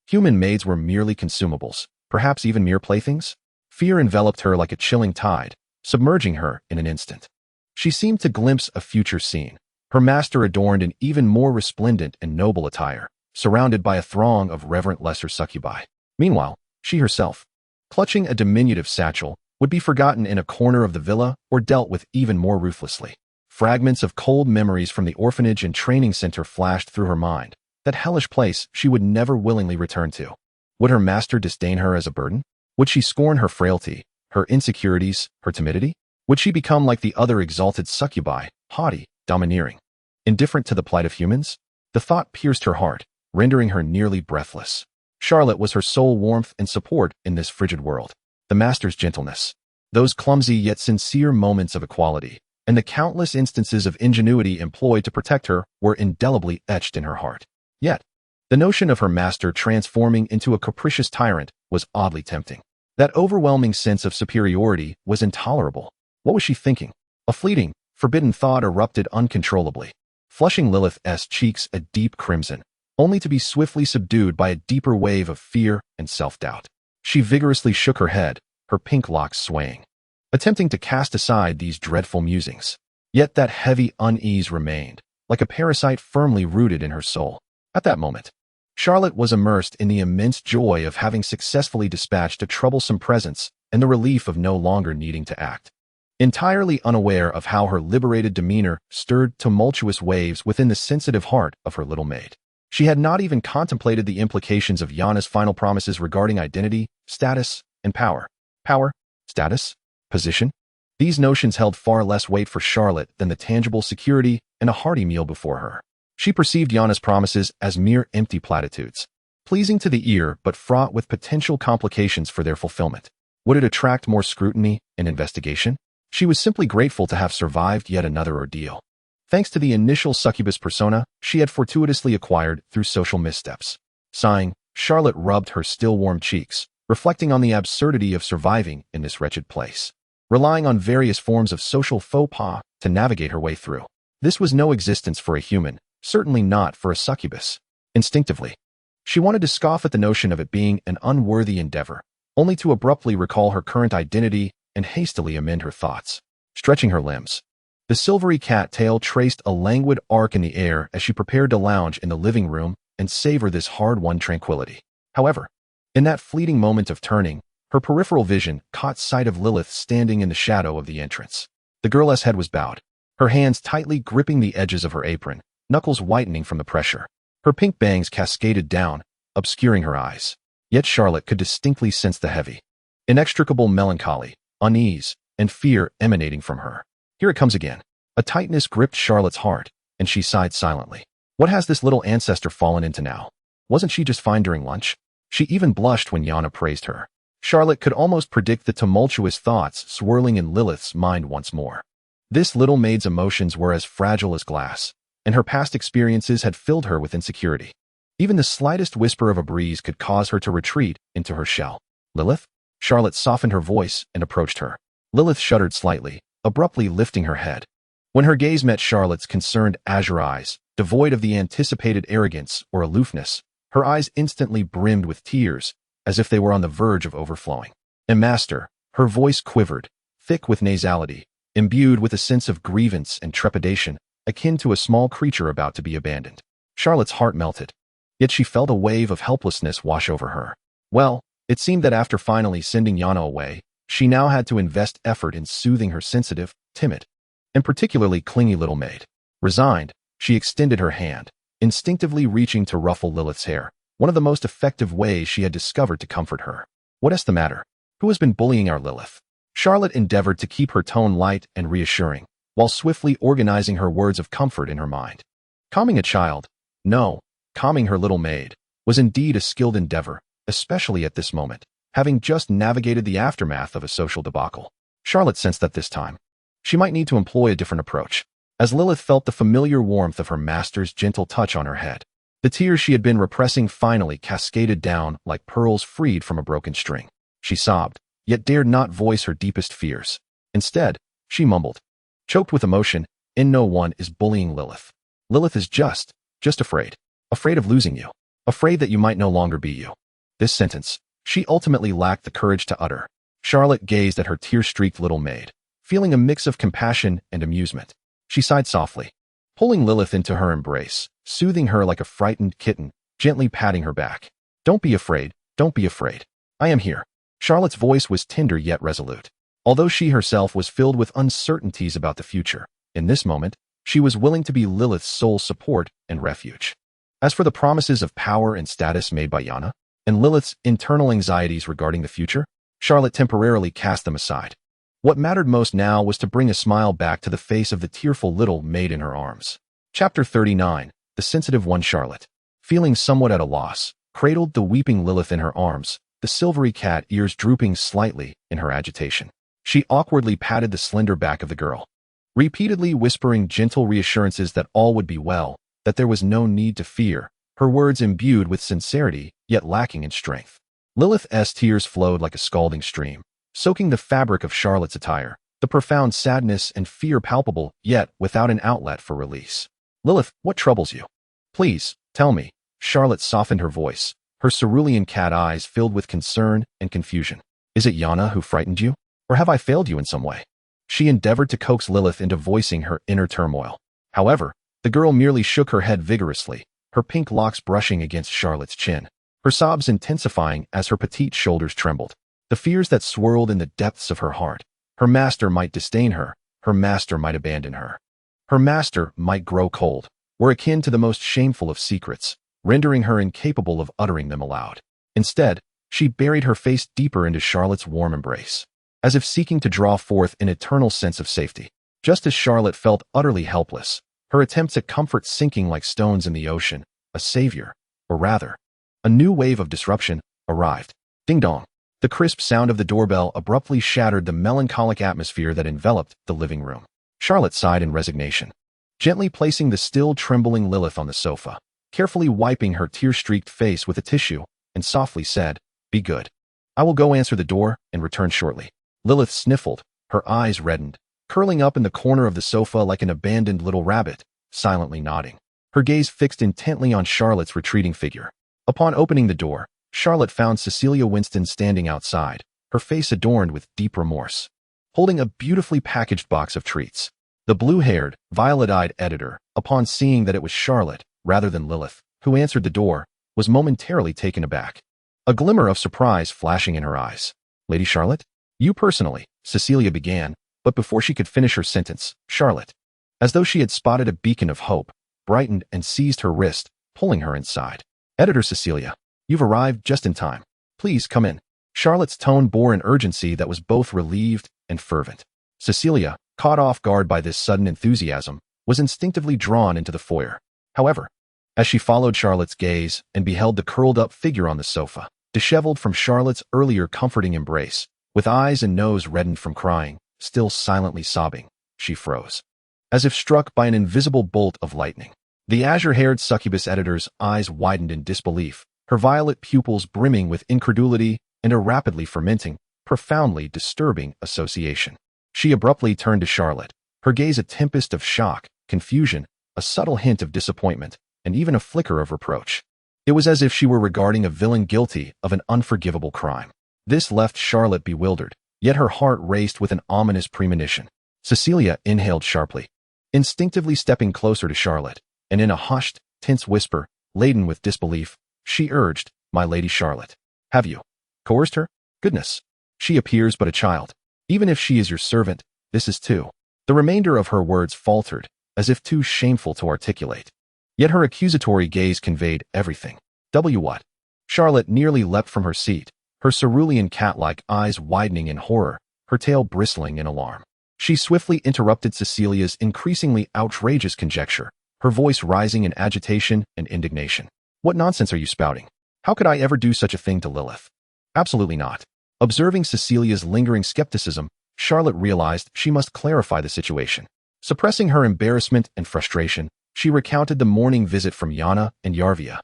human maids were merely consumables, perhaps even mere playthings. Fear enveloped her like a chilling tide, submerging her in an instant. She seemed to glimpse a future scene, her master adorned in even more resplendent and noble attire, surrounded by a throng of reverent lesser succubi. Meanwhile, she herself, clutching a diminutive satchel, would be forgotten in a corner of the villa or dealt with even more ruthlessly. Fragments of cold memories from the orphanage and training center flashed through her mind, that hellish place she would never willingly return to. Would her master disdain her as a burden? Would she scorn her frailty, her insecurities, her timidity? Would she become like the other exalted succubi, haughty, domineering, indifferent to the plight of humans? The thought pierced her heart, rendering her nearly breathless. Charlotte was her sole warmth and support in this frigid world. The master's gentleness, those clumsy yet sincere moments of equality, and the countless instances of ingenuity employed to protect her were indelibly etched in her heart. Yet, the notion of her master transforming into a capricious tyrant was oddly tempting. That overwhelming sense of superiority was intolerable. What was she thinking? A fleeting, forbidden thought erupted uncontrollably, flushing Lilith's cheeks a deep crimson, only to be swiftly subdued by a deeper wave of fear and self-doubt. She vigorously shook her head, her pink locks swaying, attempting to cast aside these dreadful musings. Yet that heavy unease remained, like a parasite firmly rooted in her soul. At that moment, Charlotte was immersed in the immense joy of having successfully dispatched a troublesome presence and the relief of no longer needing to act. Entirely unaware of how her liberated demeanor stirred tumultuous waves within the sensitive heart of her little maid. She had not even contemplated the implications of Yana's final promises regarding identity, status, and power. Power, status, position? These notions held far less weight for Charlotte than the tangible security and a hearty meal before her. She perceived Yana's promises as mere empty platitudes, pleasing to the ear but fraught with potential complications for their fulfillment. Would it attract more scrutiny and investigation? She was simply grateful to have survived yet another ordeal, thanks to the initial succubus persona she had fortuitously acquired through social missteps. Sighing, Charlotte rubbed her still warm cheeks, reflecting on the absurdity of surviving in this wretched place. relying on various forms of social faux pas to navigate her way through. This was no existence for a human, certainly not for a succubus. Instinctively, she wanted to scoff at the notion of it being an unworthy endeavor, only to abruptly recall her current identity and hastily amend her thoughts. Stretching her limbs, the silvery cat tail traced a languid arc in the air as she prepared to lounge in the living room and savor this hard-won tranquility. However, in that fleeting moment of turning, her peripheral vision caught sight of Lilyth standing in the shadow of the entrance. The girl's head was bowed, her hands tightly gripping the edges of her apron, knuckles whitening from the pressure. Her pink bangs cascaded down, obscuring her eyes. Yet Charlotte could distinctly sense the heavy, inextricable melancholy, unease, and fear emanating from her. Here it comes again. A tightness gripped Charlotte's heart, and she sighed silently. What has this little ancestor fallen into now? Wasn't she just fine during lunch? She even blushed when Yana praised her. Charlotte could almost predict the tumultuous thoughts swirling in Lilyth's mind once more. This little maid's emotions were as fragile as glass, and her past experiences had filled her with insecurity. Even the slightest whisper of a breeze could cause her to retreat into her shell. Lilyth? Charlotte softened her voice and approached her. Lilyth shuddered slightly, abruptly lifting her head. When her gaze met Charlotte's concerned azure eyes, devoid of the anticipated arrogance or aloofness, her eyes instantly brimmed with tears, as if they were on the verge of overflowing. Master, her voice quivered, thick with nasality, imbued with a sense of grievance and trepidation, akin to a small creature about to be abandoned. Charlotte's heart melted, yet she felt a wave of helplessness wash over her. Well, it seemed that after finally sending Yana away, she now had to invest effort in soothing her sensitive, timid, and particularly clingy little maid. Resigned, she extended her hand, instinctively reaching to ruffle Lilyth's hair, one of the most effective ways she had discovered to comfort her. What is the matter? Who has been bullying our Lilyth? Charlotte endeavored to keep her tone light and reassuring, while swiftly organizing her words of comfort in her mind. Calming a child, no, calming her little maid, was indeed a skilled endeavor, especially at this moment, having just navigated the aftermath of a social debacle. Charlotte sensed that this time, she might need to employ a different approach. As Lilyth felt the familiar warmth of her master's gentle touch on her head, the tears she had been repressing finally cascaded down like pearls freed from a broken string. She sobbed, yet dared not voice her deepest fears. Instead, she mumbled, choked with emotion, "No one is bullying Lilyth. Lilyth is just afraid. Afraid of losing you. Afraid that you might no longer be you." This sentence, she ultimately lacked the courage to utter. Charlotte gazed at her tear-streaked little maid, feeling a mix of compassion and amusement. She sighed softly, pulling Lilyth into her embrace, soothing her like a frightened kitten, gently patting her back. "Don't be afraid, don't be afraid. I am here." Charlotte's voice was tender yet resolute. Although she herself was filled with uncertainties about the future, in this moment, she was willing to be Lilyth's sole support and refuge. As for the promises of power and status made by Yana, and Lilyth's internal anxieties regarding the future, Charlotte temporarily cast them aside. What mattered most now was to bring a smile back to the face of the tearful little maid in her arms. Chapter 39, The Sensitive One. Charlotte, feeling somewhat at a loss, cradled the weeping Lilyth in her arms, the silvery cat ears drooping slightly in her agitation. She awkwardly patted the slender back of the girl, repeatedly whispering gentle reassurances that all would be well, that there was no need to fear, her words imbued with sincerity, yet lacking in strength. Lilyth's tears flowed like a scalding stream, soaking the fabric of Charlotte's attire, the profound sadness and fear palpable, yet without an outlet for release. "Lilyth, what troubles you? Please, tell me." Charlotte softened her voice, her cerulean cat eyes filled with concern and confusion. "Is it Yana who frightened you? Or have I failed you in some way?" She endeavored to coax Lilyth into voicing her inner turmoil. However, the girl merely shook her head vigorously, her pink locks brushing against Charlotte's chin, her sobs intensifying as her petite shoulders trembled. The fears that swirled in the depths of her heart. Her master might disdain her, her master might abandon her, her master might grow cold, were akin to the most shameful of secrets, rendering her incapable of uttering them aloud. Instead, she buried her face deeper into Charlotte's warm embrace, as if seeking to draw forth an eternal sense of safety. Just as Charlotte felt utterly helpless, her attempts at comfort sinking like stones in the ocean, a savior, or rather, a new wave of disruption, arrived. Ding dong. The crisp sound of the doorbell abruptly shattered the melancholic atmosphere that enveloped the living room. Charlotte sighed in resignation, gently placing the still trembling Lilyth on the sofa, carefully wiping her tear-streaked face with a tissue, and softly said, "Be good. I will go answer the door and return shortly." Lilyth sniffled, Her eyes reddened, curling up in the corner of the sofa like an abandoned little rabbit, silently nodding. Her gaze fixed intently on Charlotte's retreating figure. Upon opening the door, Charlotte found Cecilia Winston standing outside, her face adorned with deep remorse, holding a beautifully packaged box of treats. The blue-haired, violet-eyed editor, upon seeing that it was Charlotte, rather than Lilyth, who answered the door, was momentarily taken aback, a glimmer of surprise flashing in her eyes. "Lady Charlotte? You personally," Cecilia began, but before she could finish her sentence, Charlotte, as though she had spotted a beacon of hope, brightened and seized her wrist, pulling her inside. "Editor Cecilia, you've arrived just in time. Please come in." Charlotte's tone bore an urgency that was both relieved and fervent. Cecilia, caught off guard by this sudden enthusiasm, was instinctively drawn into the foyer. However, as she followed Charlotte's gaze and beheld the curled-up figure on the sofa, disheveled from Charlotte's earlier comforting embrace, with eyes and nose reddened from crying, still silently sobbing, she froze, as if struck by an invisible bolt of lightning. The azure-haired succubus editor's eyes widened in disbelief, her violet pupils brimming with incredulity and a rapidly fermenting, profoundly disturbing association. She abruptly turned to Charlotte, her gaze a tempest of shock, confusion, a subtle hint of disappointment, and even a flicker of reproach. It was as if she were regarding a villain guilty of an unforgivable crime. This left Charlotte bewildered, yet her heart raced with an ominous premonition. Cecilia inhaled sharply, instinctively stepping closer to Charlotte, and in a hushed, tense whisper, laden with disbelief, she urged, "My Lady Charlotte, have you coerced her? Goodness, she appears but a child. Even if she is your servant, this is too." The remainder of her words faltered, as if too shameful to articulate. Yet her accusatory gaze conveyed everything. What? Charlotte nearly leapt from her seat, her cerulean cat-like eyes widening in horror, her tail bristling in alarm. She swiftly interrupted Cecilia's increasingly outrageous conjecture, her voice rising in agitation and indignation. "What nonsense are you spouting? How could I ever do such a thing to Lilyth? Absolutely not." Observing Cecilia's lingering skepticism, Charlotte realized she must clarify the situation. Suppressing her embarrassment and frustration, she recounted the morning visit from Yana and Yarvia,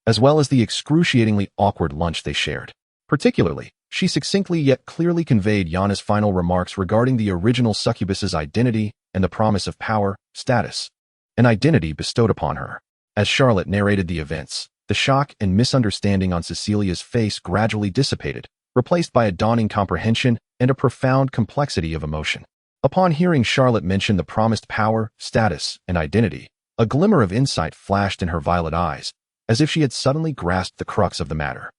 as well as the excruciatingly awkward lunch they shared. Particularly, she succinctly yet clearly conveyed Yana's final remarks regarding the original succubus's identity and the promise of power, status, and identity bestowed upon her. As Charlotte narrated the events, the shock and misunderstanding on Cecilia's face gradually dissipated, replaced by a dawning comprehension and a profound complexity of emotion. Upon hearing Charlotte mention the promised power, status, and identity, a glimmer of insight flashed in her violet eyes, as if she had suddenly grasped the crux of the matter.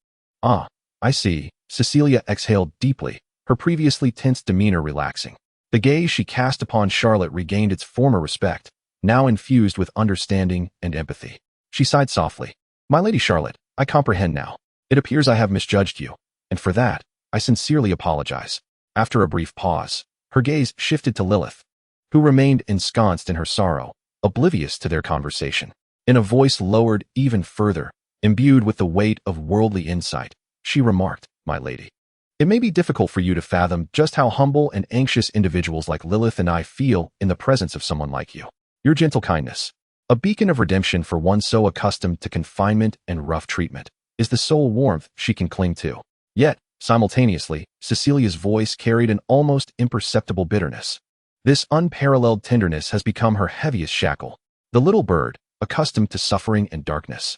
"Ah, I see." Cecilia exhaled deeply, her previously tense demeanor relaxing. The gaze she cast upon Charlotte regained its former respect, now infused with understanding and empathy. She sighed softly. "My Lady Charlotte, I comprehend now. It appears I have misjudged you, and for that, I sincerely apologize." After a brief pause, her gaze shifted to Lilyth, who remained ensconced in her sorrow, oblivious to their conversation. In a voice lowered even further, imbued with the weight of worldly insight, she remarked, "My lady, it may be difficult for you to fathom just how humble and anxious individuals like Lilyth and I feel in the presence of someone like you. Your gentle kindness, a beacon of redemption for one so accustomed to confinement and rough treatment, is the sole warmth she can cling to." Yet, simultaneously, Cecilia's voice carried an almost imperceptible bitterness. This unparalleled tenderness has become her heaviest shackle. The little bird, accustomed to suffering and darkness,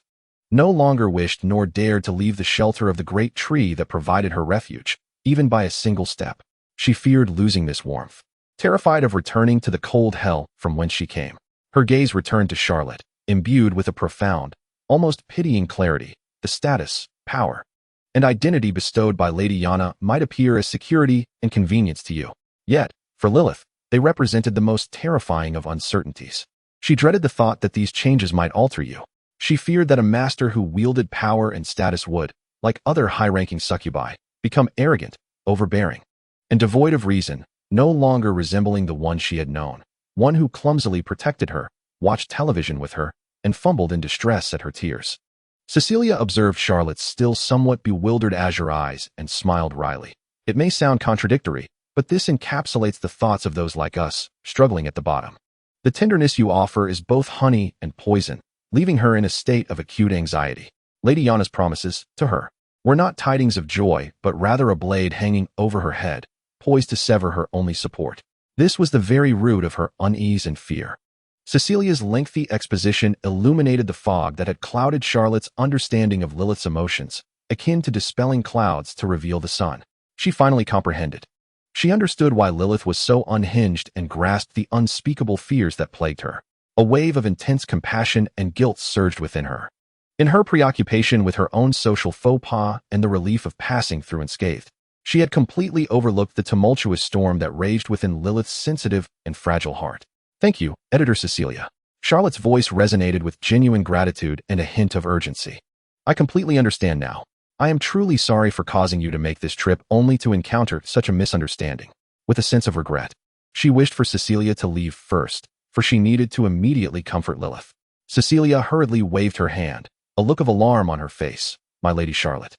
no longer wished nor dared to leave the shelter of the great tree that provided her refuge, even by a single step. She feared losing this warmth, terrified of returning to the cold hell from whence she came. Her gaze returned to Charlotte, imbued with a profound, almost pitying clarity. The status, power, and identity bestowed by Lady Yana might appear as security and convenience to you. Yet, for Lilyth, they represented the most terrifying of uncertainties. She dreaded the thought that these changes might alter you. She feared that a master who wielded power and status would, like other high-ranking succubi, become arrogant, overbearing, and devoid of reason, no longer resembling the one she had known, one who clumsily protected her, watched television with her, and fumbled in distress at her tears. Cecilia observed Charlotte's still somewhat bewildered azure eyes and smiled wryly. "It may sound contradictory, but this encapsulates the thoughts of those like us, struggling at the bottom. The tenderness you offer is both honey and poison, leaving her in a state of acute anxiety." Lady Yana's promises, to her, were not tidings of joy, but rather a blade hanging over her head, poised to sever her only support. This was the very root of her unease and fear. Cecilia's lengthy exposition illuminated the fog that had clouded Charlotte's understanding of Lilyth's emotions, akin to dispelling clouds to reveal the sun. She finally comprehended. She understood why Lilyth was so unhinged and grasped the unspeakable fears that plagued her. A wave of intense compassion and guilt surged within her. In her preoccupation with her own social faux pas and the relief of passing through unscathed, she had completely overlooked the tumultuous storm that raged within Lilyth's sensitive and fragile heart. Thank you, Editor Cecilia. Charlotte's voice resonated with genuine gratitude and a hint of urgency. I completely understand now. I am truly sorry for causing you to make this trip only to encounter such a misunderstanding. With a sense of regret, she wished for Cecilia to leave first, for she needed to immediately comfort Lilyth. Cecilia hurriedly waved her hand, a look of alarm on her face. My Lady Charlotte,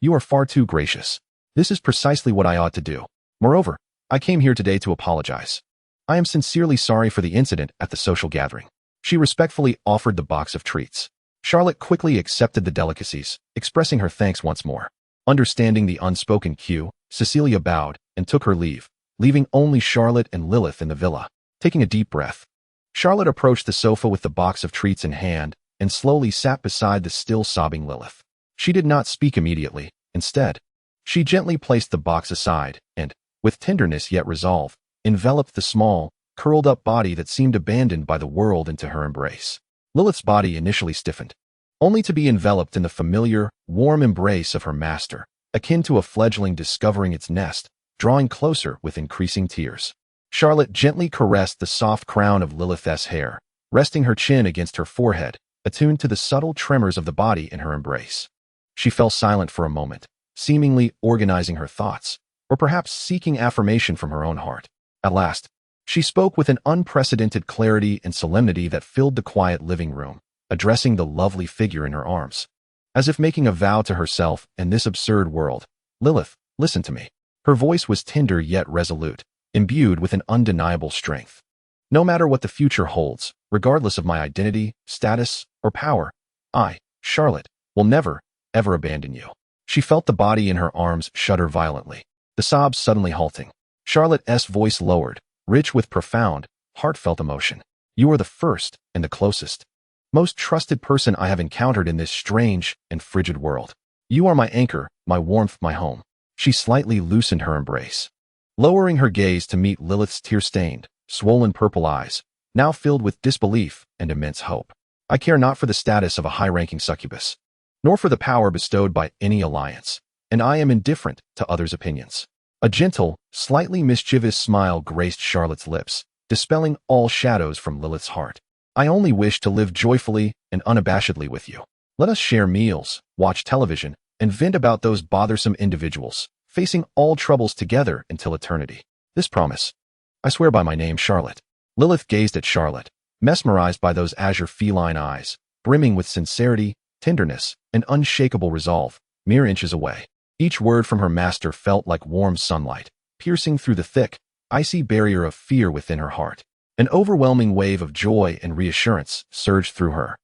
you are far too gracious. This is precisely what I ought to do. Moreover, I came here today to apologize. I am sincerely sorry for the incident at the social gathering. She respectfully offered the box of treats. Charlotte quickly accepted the delicacies, expressing her thanks once more. Understanding the unspoken cue, Cecilia bowed and took her leave, leaving only Charlotte and Lilyth in the villa. Taking a deep breath, Charlotte approached the sofa with the box of treats in hand and slowly sat beside the still sobbing Lilyth. She did not speak immediately. Instead, she gently placed the box aside and, with tenderness yet resolve, enveloped the small, curled-up body that seemed abandoned by the world into her embrace. Lilyth's body initially stiffened, only to be enveloped in the familiar, warm embrace of her master, akin to a fledgling discovering its nest, drawing closer with increasing tears. Charlotte gently caressed the soft crown of Lilyth's hair, resting her chin against her forehead, attuned to the subtle tremors of the body in her embrace. She fell silent for a moment, seemingly organizing her thoughts, or perhaps seeking affirmation from her own heart. At last, she spoke with an unprecedented clarity and solemnity that filled the quiet living room, addressing the lovely figure in her arms. As if making a vow to herself and this absurd world, Lilyth, listen to me. Her voice was tender yet resolute, imbued with an undeniable strength. No matter what the future holds, regardless of my identity, status, or power, I, Charlotte, will never, ever abandon you. She felt the body in her arms shudder violently, the sobs suddenly halting. Charlotte's voice lowered, rich with profound, heartfelt emotion. You are the first and the closest, most trusted person I have encountered in this strange and frigid world. You are my anchor, my warmth, my home. She slightly loosened her embrace, lowering her gaze to meet Lilyth's tear-stained, swollen purple eyes, now filled with disbelief and immense hope. I care not for the status of a high-ranking succubus, nor for the power bestowed by any alliance, and I am indifferent to others' opinions. A gentle, slightly mischievous smile graced Charlotte's lips, dispelling all shadows from Lilyth's heart. I only wish to live joyfully and unabashedly with you. Let us share meals, watch television, and vent about those bothersome individuals, facing all troubles together until eternity. This promise, I swear by my name, Charlotte. Lilyth gazed at Charlotte, mesmerized by those azure feline eyes, brimming with sincerity, tenderness, and unshakable resolve, mere inches away. Each word from her master felt like warm sunlight, piercing through the thick, icy barrier of fear within her heart. An overwhelming wave of joy and reassurance surged through her.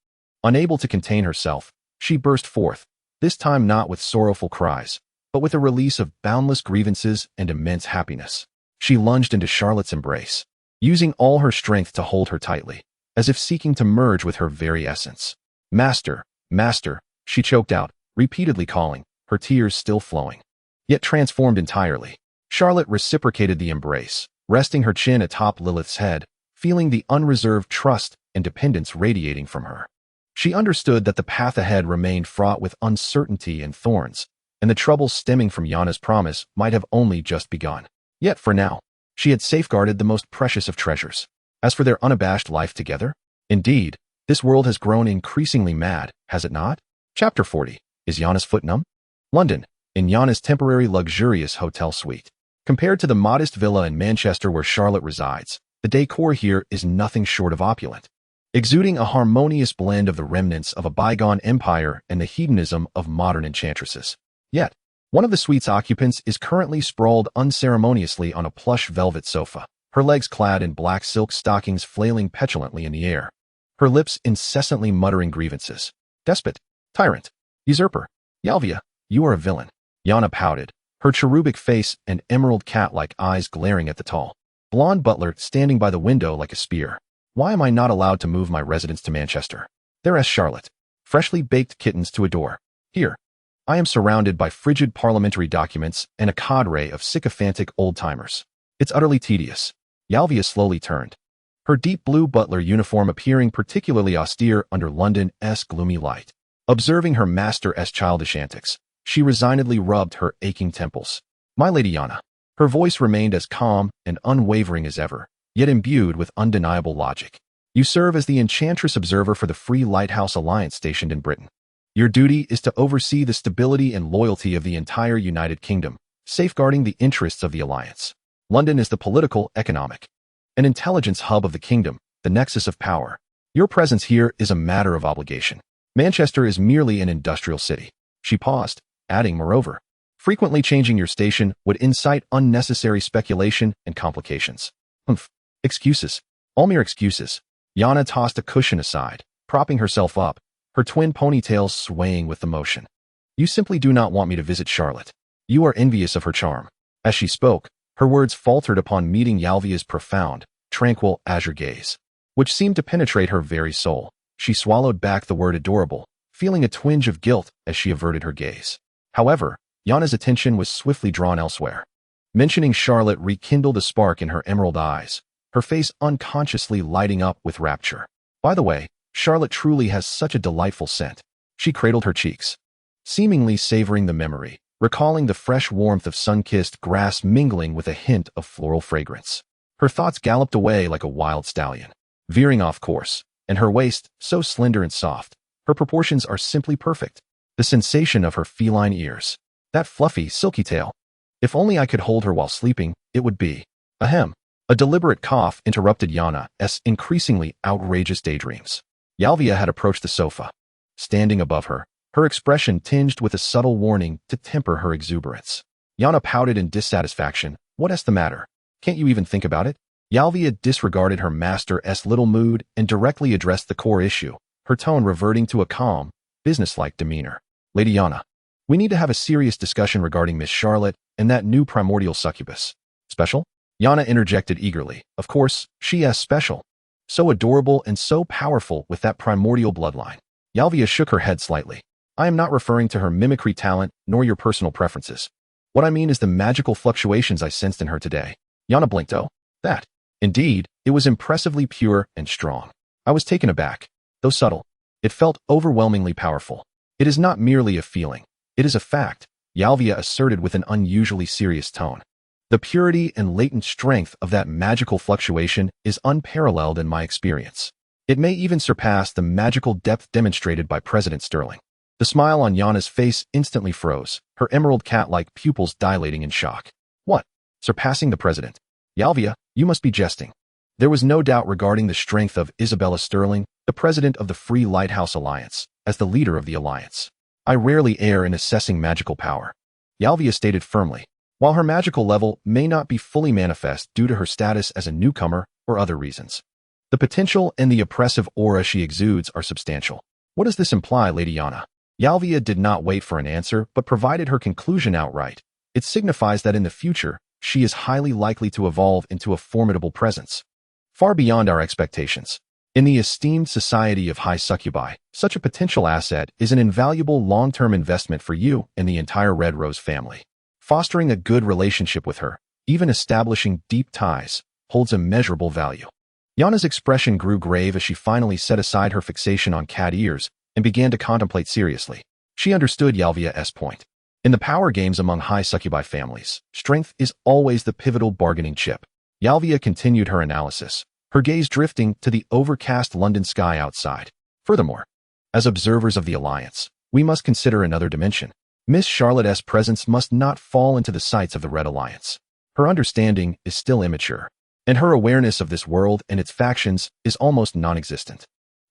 Unable to contain herself, she burst forth, this time not with sorrowful cries, but with a release of boundless grievances and immense happiness. She lunged into Charlotte's embrace, using all her strength to hold her tightly, as if seeking to merge with her very essence. Master, master, she choked out, repeatedly calling, her tears still flowing, yet transformed entirely. Charlotte reciprocated the embrace, resting her chin atop Lilyth's head, feeling the unreserved trust and dependence radiating from her. She understood that the path ahead remained fraught with uncertainty and thorns, and the troubles stemming from Yana's promise might have only just begun. Yet for now, she had safeguarded the most precious of treasures. As for their unabashed life together, indeed, this world has grown increasingly mad, has it not? Chapter 40. Is Yana's foot numb? London, in Yana's temporary luxurious hotel suite. Compared to the modest villa in Manchester where Charlotte resides, the decor here is nothing short of opulent, exuding a harmonious blend of the remnants of a bygone empire and the hedonism of modern enchantresses. Yet, one of the suite's occupants is currently sprawled unceremoniously on a plush velvet sofa, her legs clad in black silk stockings flailing petulantly in the air, her lips incessantly muttering grievances. Despot, tyrant, usurper, Yalvia, you are a villain. Yana pouted, her cherubic face and emerald cat-like eyes glaring at the tall, blonde butler standing by the window like a spear. Why am I not allowed to move my residence to Manchester? There asks Charlotte. Freshly baked kittens to adore. Here, I am surrounded by frigid parliamentary documents and a cadre of sycophantic old-timers. It's utterly tedious. Yalvia slowly turned, her deep blue butler uniform appearing particularly austere under London's gloomy light. Observing her master's childish antics, she resignedly rubbed her aching temples. My Lady Yana. Her voice remained as calm and unwavering as ever, yet imbued with undeniable logic. You serve as the Enchantress Observer for the Free Lighthouse Alliance stationed in Britain. Your duty is to oversee the stability and loyalty of the entire United Kingdom, safeguarding the interests of the Alliance. London is the political, economic, and intelligence hub of the kingdom, the nexus of power. Your presence here is a matter of obligation. Manchester is merely an industrial city. She paused, adding, moreover, frequently changing your station would incite unnecessary speculation and complications. Excuses. All mere excuses. Yana tossed a cushion aside, propping herself up, her twin ponytails swaying with the motion. You simply do not want me to visit Charlotte. You are envious of her charm. As she spoke, her words faltered upon meeting Yalvia's profound, tranquil azure gaze, which seemed to penetrate her very soul. She swallowed back the word adorable, feeling a twinge of guilt as she averted her gaze. However, Yana's attention was swiftly drawn elsewhere. Mentioning Charlotte rekindled a spark in her emerald eyes, her face unconsciously lighting up with rapture. By the way, Charlotte truly has such a delightful scent. She cradled her cheeks, seemingly savoring the memory, recalling the fresh warmth of sun-kissed grass mingling with a hint of floral fragrance. Her thoughts galloped away like a wild stallion, veering off course, and her waist, so slender and soft, her proportions are simply perfect. The sensation of her feline ears, that fluffy, silky tail. If only I could hold her while sleeping, it would be. Ahem. A deliberate cough interrupted Yana's increasingly outrageous daydreams. Yalvia had approached the sofa. Standing above her, her expression tinged with a subtle warning to temper her exuberance. Yana pouted in dissatisfaction. What's the matter? Can't you even think about it? Yalvia disregarded her master's little mood and directly addressed the core issue, her tone reverting to a calm, businesslike demeanor. Lady Yana, we need to have a serious discussion regarding Miss Charlotte and that new primordial succubus. Special? Yana interjected eagerly. Of course, she is special. So adorable and so powerful with that primordial bloodline. Yalvia shook her head slightly. I am not referring to her mimicry talent nor your personal preferences. What I mean is the magical fluctuations I sensed in her today. Yana blinked. Oh, that. Indeed, it was impressively pure and strong. I was taken aback. Though subtle, it felt overwhelmingly powerful. It is not merely a feeling. It is a fact, Yalvia asserted with an unusually serious tone. The purity and latent strength of that magical fluctuation is unparalleled in my experience. It may even surpass the magical depth demonstrated by President Sterling. The smile on Yana's face instantly froze, her emerald cat-like pupils dilating in shock. What? Surpassing the president? Yalvia, you must be jesting. There was no doubt regarding the strength of Isabella Sterling, the president of the Free Lighthouse Alliance, as the leader of the alliance. I rarely err in assessing magical power, Yalvia stated firmly. While her magical level may not be fully manifest due to her status as a newcomer or other reasons, the potential and the oppressive aura she exudes are substantial. What does this imply, Lady Yana? Yalvia did not wait for an answer but provided her conclusion outright. It signifies that in the future, she is highly likely to evolve into a formidable presence, far beyond our expectations. In the esteemed society of high succubi, such a potential asset is an invaluable long-term investment for you and the entire Red Rose family. Fostering a good relationship with her, even establishing deep ties, holds immeasurable value. Yana's expression grew grave as she finally set aside her fixation on cat ears and began to contemplate seriously. She understood Yalvia's point. In the power games among high succubi families, strength is always the pivotal bargaining chip. Yalvia continued her analysis, her gaze drifting to the overcast London sky outside. Furthermore, as observers of the Alliance, we must consider another dimension. Miss Charlotte's presence must not fall into the sights of the Red Alliance. Her understanding is still immature, and her awareness of this world and its factions is almost non-existent.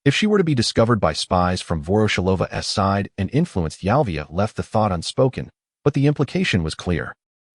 If she were to be discovered by spies from Voroshilova's side and influenced, Yalvia left the thought unspoken, but the implication was clear.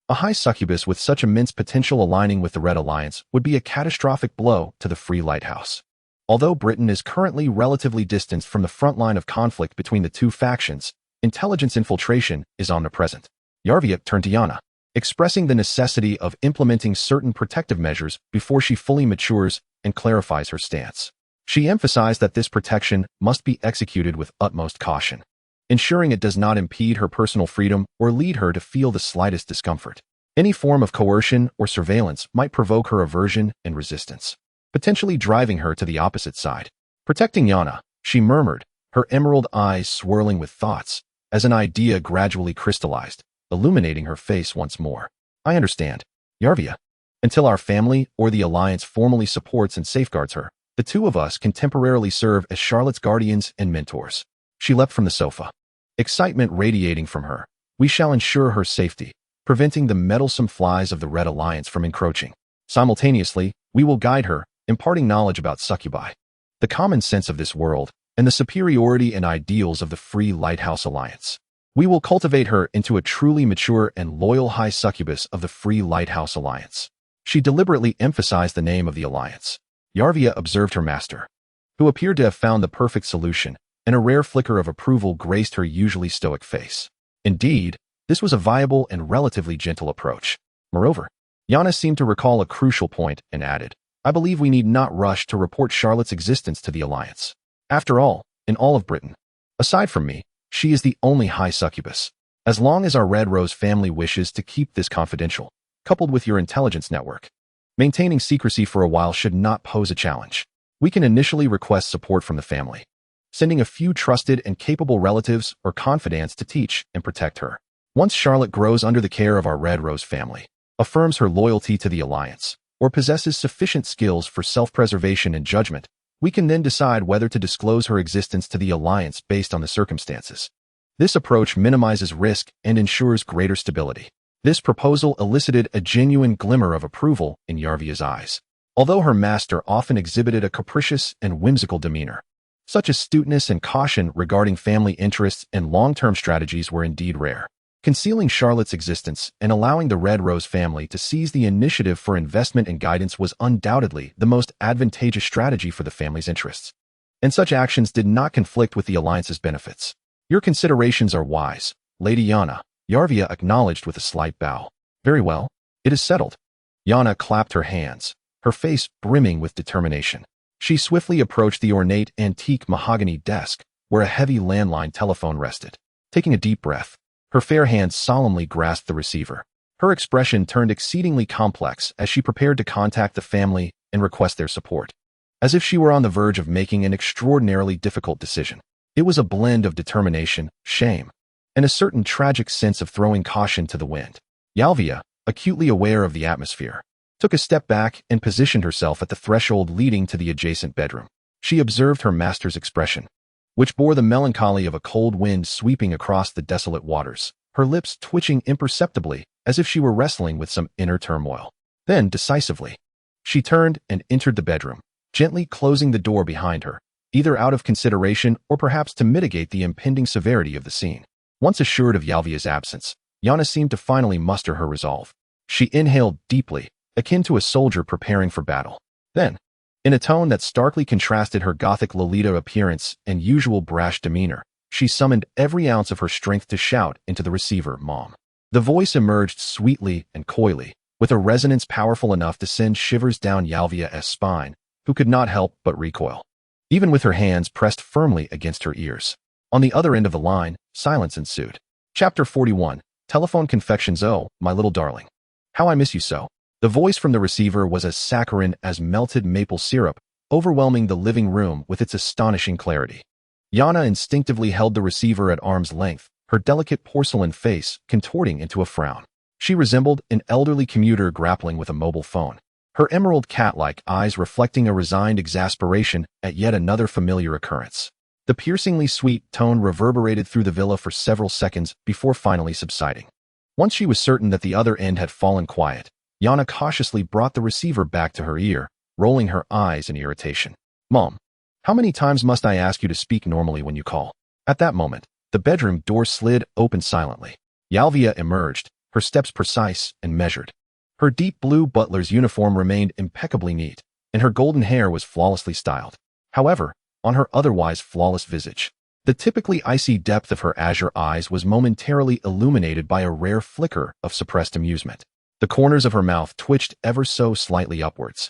A high succubus with such immense potential aligning with the Red Alliance would be a catastrophic blow to the Free Lighthouse. Although Britain is currently relatively distanced from the front line of conflict between the two factions, intelligence infiltration is omnipresent. Yarvia turned to Yana, expressing the necessity of implementing certain protective measures before she fully matures and clarifies her stance. She emphasized that this protection must be executed with utmost caution, ensuring it does not impede her personal freedom or lead her to feel the slightest discomfort. Any form of coercion or surveillance might provoke her aversion and resistance, potentially driving her to the opposite side. Protecting Yana, she murmured, her emerald eyes swirling with thoughts, as an idea gradually crystallized, illuminating her face once more. I understand, Yarvia. Until our family or the Alliance formally supports and safeguards her, the two of us can temporarily serve as Charlotte's guardians and mentors. She leapt from the sofa, excitement radiating from her. We shall ensure her safety, preventing the meddlesome flies of the Red Alliance from encroaching. Simultaneously, we will guide her, imparting knowledge about succubi, the common sense of this world, and the superiority and ideals of the Free Lighthouse Alliance. We will cultivate her into a truly mature and loyal high succubus of the Free Lighthouse Alliance. She deliberately emphasized the name of the Alliance. Yarvia observed her master, who appeared to have found the perfect solution, and a rare flicker of approval graced her usually stoic face. Indeed, this was a viable and relatively gentle approach. Moreover, Yana seemed to recall a crucial point and added, I believe we need not rush to report Charlotte's existence to the Alliance. After all, in all of Britain, aside from me, she is the only high succubus. As long as our Red Rose family wishes to keep this confidential, coupled with your intelligence network, maintaining secrecy for a while should not pose a challenge. We can initially request support from the family, sending a few trusted and capable relatives or confidants to teach and protect her. Once Charlotte grows under the care of our Red Rose family, affirms her loyalty to the Alliance, or possesses sufficient skills for self-preservation and judgment, we can then decide whether to disclose her existence to the Alliance based on the circumstances. This approach minimizes risk and ensures greater stability. This proposal elicited a genuine glimmer of approval in Yarvia's eyes. Although her master often exhibited a capricious and whimsical demeanor, such astuteness and caution regarding family interests and long-term strategies were indeed rare. Concealing Charlotte's existence and allowing the Red Rose family to seize the initiative for investment and guidance was undoubtedly the most advantageous strategy for the family's interests. And such actions did not conflict with the Alliance's benefits. Your considerations are wise, Lady Yana, Yarvia acknowledged with a slight bow. Very well, it is settled. Yana clapped her hands, her face brimming with determination. She swiftly approached the ornate antique mahogany desk, where a heavy landline telephone rested. Taking a deep breath, her fair hand solemnly grasped the receiver. Her expression turned exceedingly complex as she prepared to contact the family and request their support, as if she were on the verge of making an extraordinarily difficult decision. It was a blend of determination, shame, and a certain tragic sense of throwing caution to the wind. Yarvia, acutely aware of the atmosphere, took a step back and positioned herself at the threshold leading to the adjacent bedroom. She observed her master's expression, which bore the melancholy of a cold wind sweeping across the desolate waters, her lips twitching imperceptibly as if she were wrestling with some inner turmoil. Then, decisively, she turned and entered the bedroom, gently closing the door behind her, either out of consideration or perhaps to mitigate the impending severity of the scene. Once assured of Yarvia's absence, Yana seemed to finally muster her resolve. She inhaled deeply, akin to a soldier preparing for battle. Then, in a tone that starkly contrasted her Gothic Lolita appearance and usual brash demeanor, she summoned every ounce of her strength to shout into the receiver, Mom. The voice emerged sweetly and coyly, with a resonance powerful enough to send shivers down Yarvia's spine, who could not help but recoil, even with her hands pressed firmly against her ears. On the other end of the line, silence ensued. Chapter 41, Telephone Confections. Oh, my little darling. How I miss you so. The voice from the receiver was as saccharine as melted maple syrup, overwhelming the living room with its astonishing clarity. Yana instinctively held the receiver at arm's length, her delicate porcelain face contorting into a frown. She resembled an elderly commuter grappling with a mobile phone, her emerald cat-like eyes reflecting a resigned exasperation at yet another familiar occurrence. The piercingly sweet tone reverberated through the villa for several seconds before finally subsiding. Once she was certain that the other end had fallen quiet, Yana cautiously brought the receiver back to her ear, rolling her eyes in irritation. Mom, how many times must I ask you to speak normally when you call? At that moment, the bedroom door slid open silently. Yarvia emerged, her steps precise and measured. Her deep blue butler's uniform remained impeccably neat, and her golden hair was flawlessly styled. However, on her otherwise flawless visage, The typically icy depth of her azure eyes was momentarily illuminated by a rare flicker of suppressed amusement. The corners of her mouth twitched ever so slightly upwards,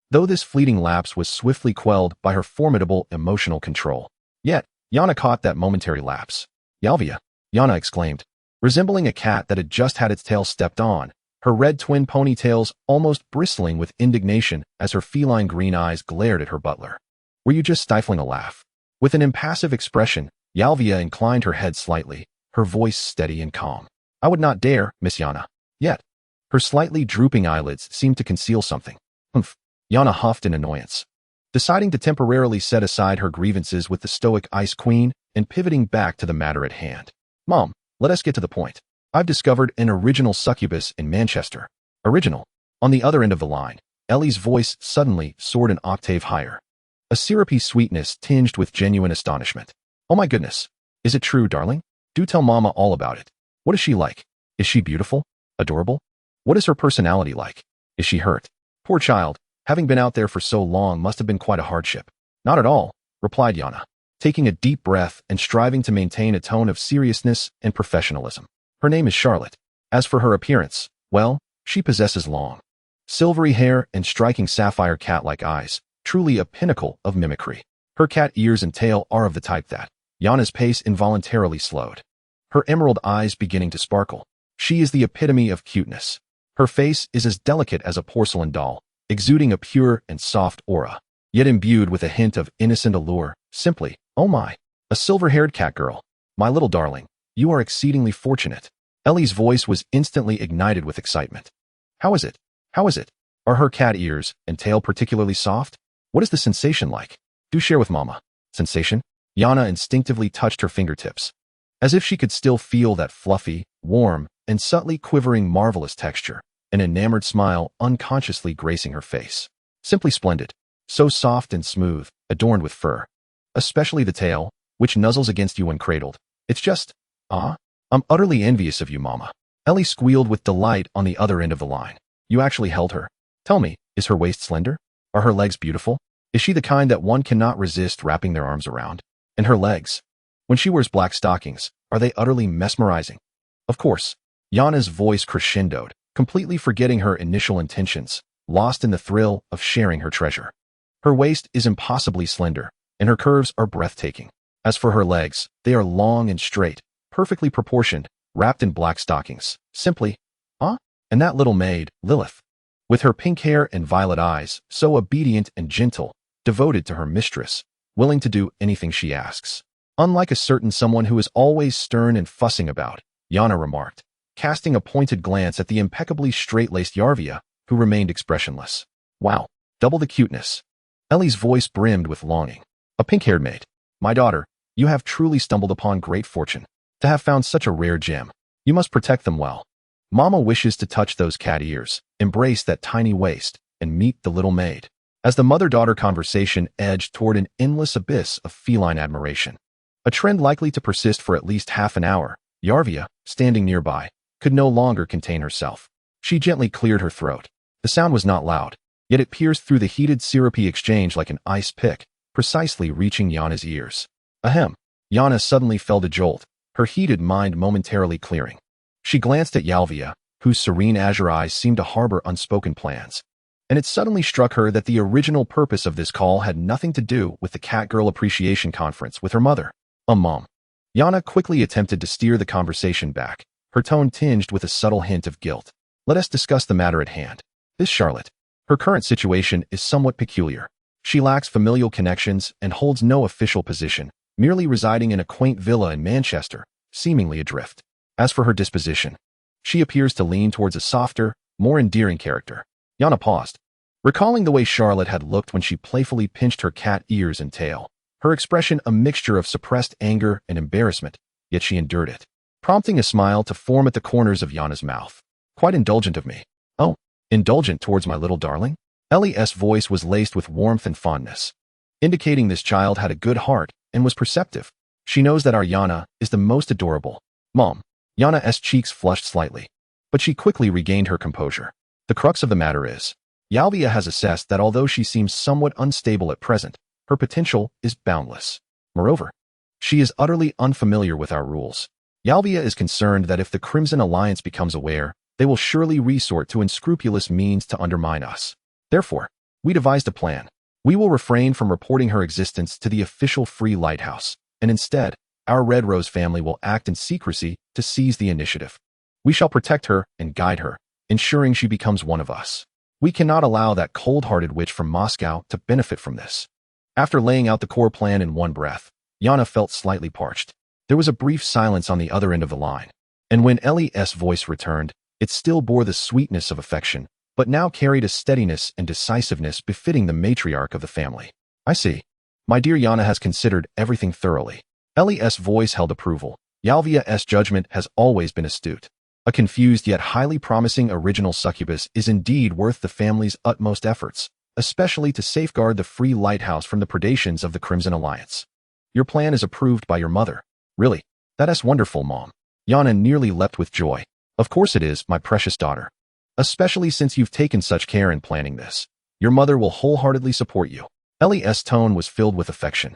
though this fleeting lapse was swiftly quelled by her formidable emotional control. Yet, Yana caught that momentary lapse. "Yalvia," Yana exclaimed, resembling a cat that had just had its tail stepped on, her red twin ponytails almost bristling with indignation as her feline green eyes glared at her butler. "Were you just stifling a laugh?" With an impassive expression, Yalvia inclined her head slightly, her voice steady and calm. "I would not dare, Miss Yana." Yet, her slightly drooping eyelids seemed to conceal something. "Humph," Yana huffed in annoyance, deciding to temporarily set aside her grievances with the stoic Ice Queen and pivoting back to the matter at hand. "Mom, let us get to the point. I've discovered an original succubus in Manchester." "Original?" On the other end of the line, Ellie's voice suddenly soared an octave higher, a syrupy sweetness tinged with genuine astonishment. "Oh my goodness. Is it true, darling? Do tell Mama all about it. What is she like? Is she beautiful? Adorable? What is her personality like? Is she hurt?" "Poor child, having been out there for so long must have been quite a hardship." "Not at all," replied Yana, taking a deep breath and striving to maintain a tone of seriousness and professionalism. "Her name is Charlotte. As for her appearance, well, she possesses long, silvery hair and striking sapphire cat-like eyes, truly a pinnacle of mimicry. Her cat ears and tail are of the type that—" Yana's pace involuntarily slowed, her emerald eyes beginning to sparkle. "She is the epitome of cuteness. Her face is as delicate as a porcelain doll, exuding a pure and soft aura, yet imbued with a hint of innocent allure. Simply, oh my, a silver-haired catgirl. My little darling, you are exceedingly fortunate." Ellie's voice was instantly ignited with excitement. How is it? How is it? Are her cat ears and tail particularly soft? What is the sensation like? Do share with Mama." "Sensation?" Yana instinctively touched her fingertips, as if she could still feel that fluffy, warm, and subtly quivering marvelous texture, an enamored smile unconsciously gracing her face. "Simply splendid. So soft and smooth, adorned with fur. Especially the tail, which nuzzles against you when cradled. It's just, I'm utterly envious of you, Mama." Ellie squealed with delight on the other end of the line. "You actually held her? Tell me, is her waist slender? Are her legs beautiful? Is she the kind that one cannot resist wrapping their arms around? And her legs, when she wears black stockings, are they utterly mesmerizing?" Of course, Yana's voice crescendoed, completely forgetting her initial intentions, lost in the thrill of sharing her treasure. "Her waist is impossibly slender, and her curves are breathtaking. As for her legs, they are long and straight, perfectly proportioned, wrapped in black stockings. Simply, And that little maid, Lilyth, with her pink hair and violet eyes, so obedient and gentle, devoted to her mistress, willing to do anything she asks. Unlike a certain someone who is always stern and fussing about," Yana remarked, casting a pointed glance at the impeccably straight-laced Yarvia, who remained expressionless. "Wow, double the cuteness." Ellie's voice brimmed with longing. "A pink-haired maid. My daughter, you have truly stumbled upon great fortune. To have found such a rare gem, you must protect them well. Mama wishes to touch those cat ears, embrace that tiny waist, and meet the little maid." As the mother-daughter conversation edged toward an endless abyss of feline admiration, a trend likely to persist for at least half an hour, Yarvia, standing nearby, could no longer contain herself. She gently cleared her throat. The sound was not loud, yet it pierced through the heated syrupy exchange like an ice pick, precisely reaching Yana's ears. Ahem. Yana suddenly felt a jolt, her heated mind momentarily clearing. She glanced at Yalvia, whose serene azure eyes seemed to harbor unspoken plans, and it suddenly struck her that the original purpose of this call had nothing to do with the Catgirl Appreciation Conference with her mother. Mom. Yana quickly attempted to steer the conversation back, her tone tinged with a subtle hint of guilt. "Let us discuss the matter at hand. This Charlotte. Her current situation is somewhat peculiar. She lacks familial connections and holds no official position, merely residing in a quaint villa in Manchester, seemingly adrift. As for her disposition, she appears to lean towards a softer, more endearing character." Yana paused, recalling the way Charlotte had looked when she playfully pinched her cat ears and tail, her expression a mixture of suppressed anger and embarrassment, yet she endured it, prompting a smile to form at the corners of Yana's mouth. "Quite indulgent of me." "Oh, indulgent towards my little darling?" Ellie's voice was laced with warmth and fondness, indicating this child had a good heart and was perceptive. "She knows that our Yana is the most adorable." "Mom." Yana's cheeks flushed slightly, but she quickly regained her composure. "The crux of the matter is, Yalvia has assessed that although she seems somewhat unstable at present, her potential is boundless. Moreover, She is utterly unfamiliar with our rules. Yalvia is concerned that if the Crimson Alliance becomes aware, they will surely resort to unscrupulous means to undermine us. Therefore, we devised a plan. We will refrain from reporting her existence to the official Free Lighthouse, and instead, our Red Rose family will act in secrecy to seize the initiative. We shall protect her and guide her, ensuring she becomes one of us. We cannot allow that cold-hearted witch from Moscow to benefit from this. After laying out the core plan in one breath, Yana felt slightly parched. There was a brief silence on the other end of the line, and when Lilyth's voice returned, it still bore the sweetness of affection, but now carried a steadiness and decisiveness befitting the matriarch of the family. I see. My dear Yana has considered everything thoroughly. Lilyth's voice held approval. Yalvia's judgment has always been astute. A confused yet highly promising original succubus is indeed worth the family's utmost efforts, especially to safeguard the Free Lighthouse from the predations of the Crimson Alliance. Your plan is approved by your mother. Really? That's wonderful, Mom. Yana nearly leapt with joy. Of course it is, my precious daughter. Especially since you've taken such care in planning this. Your mother will wholeheartedly support you. Lilyth's tone was filled with affection,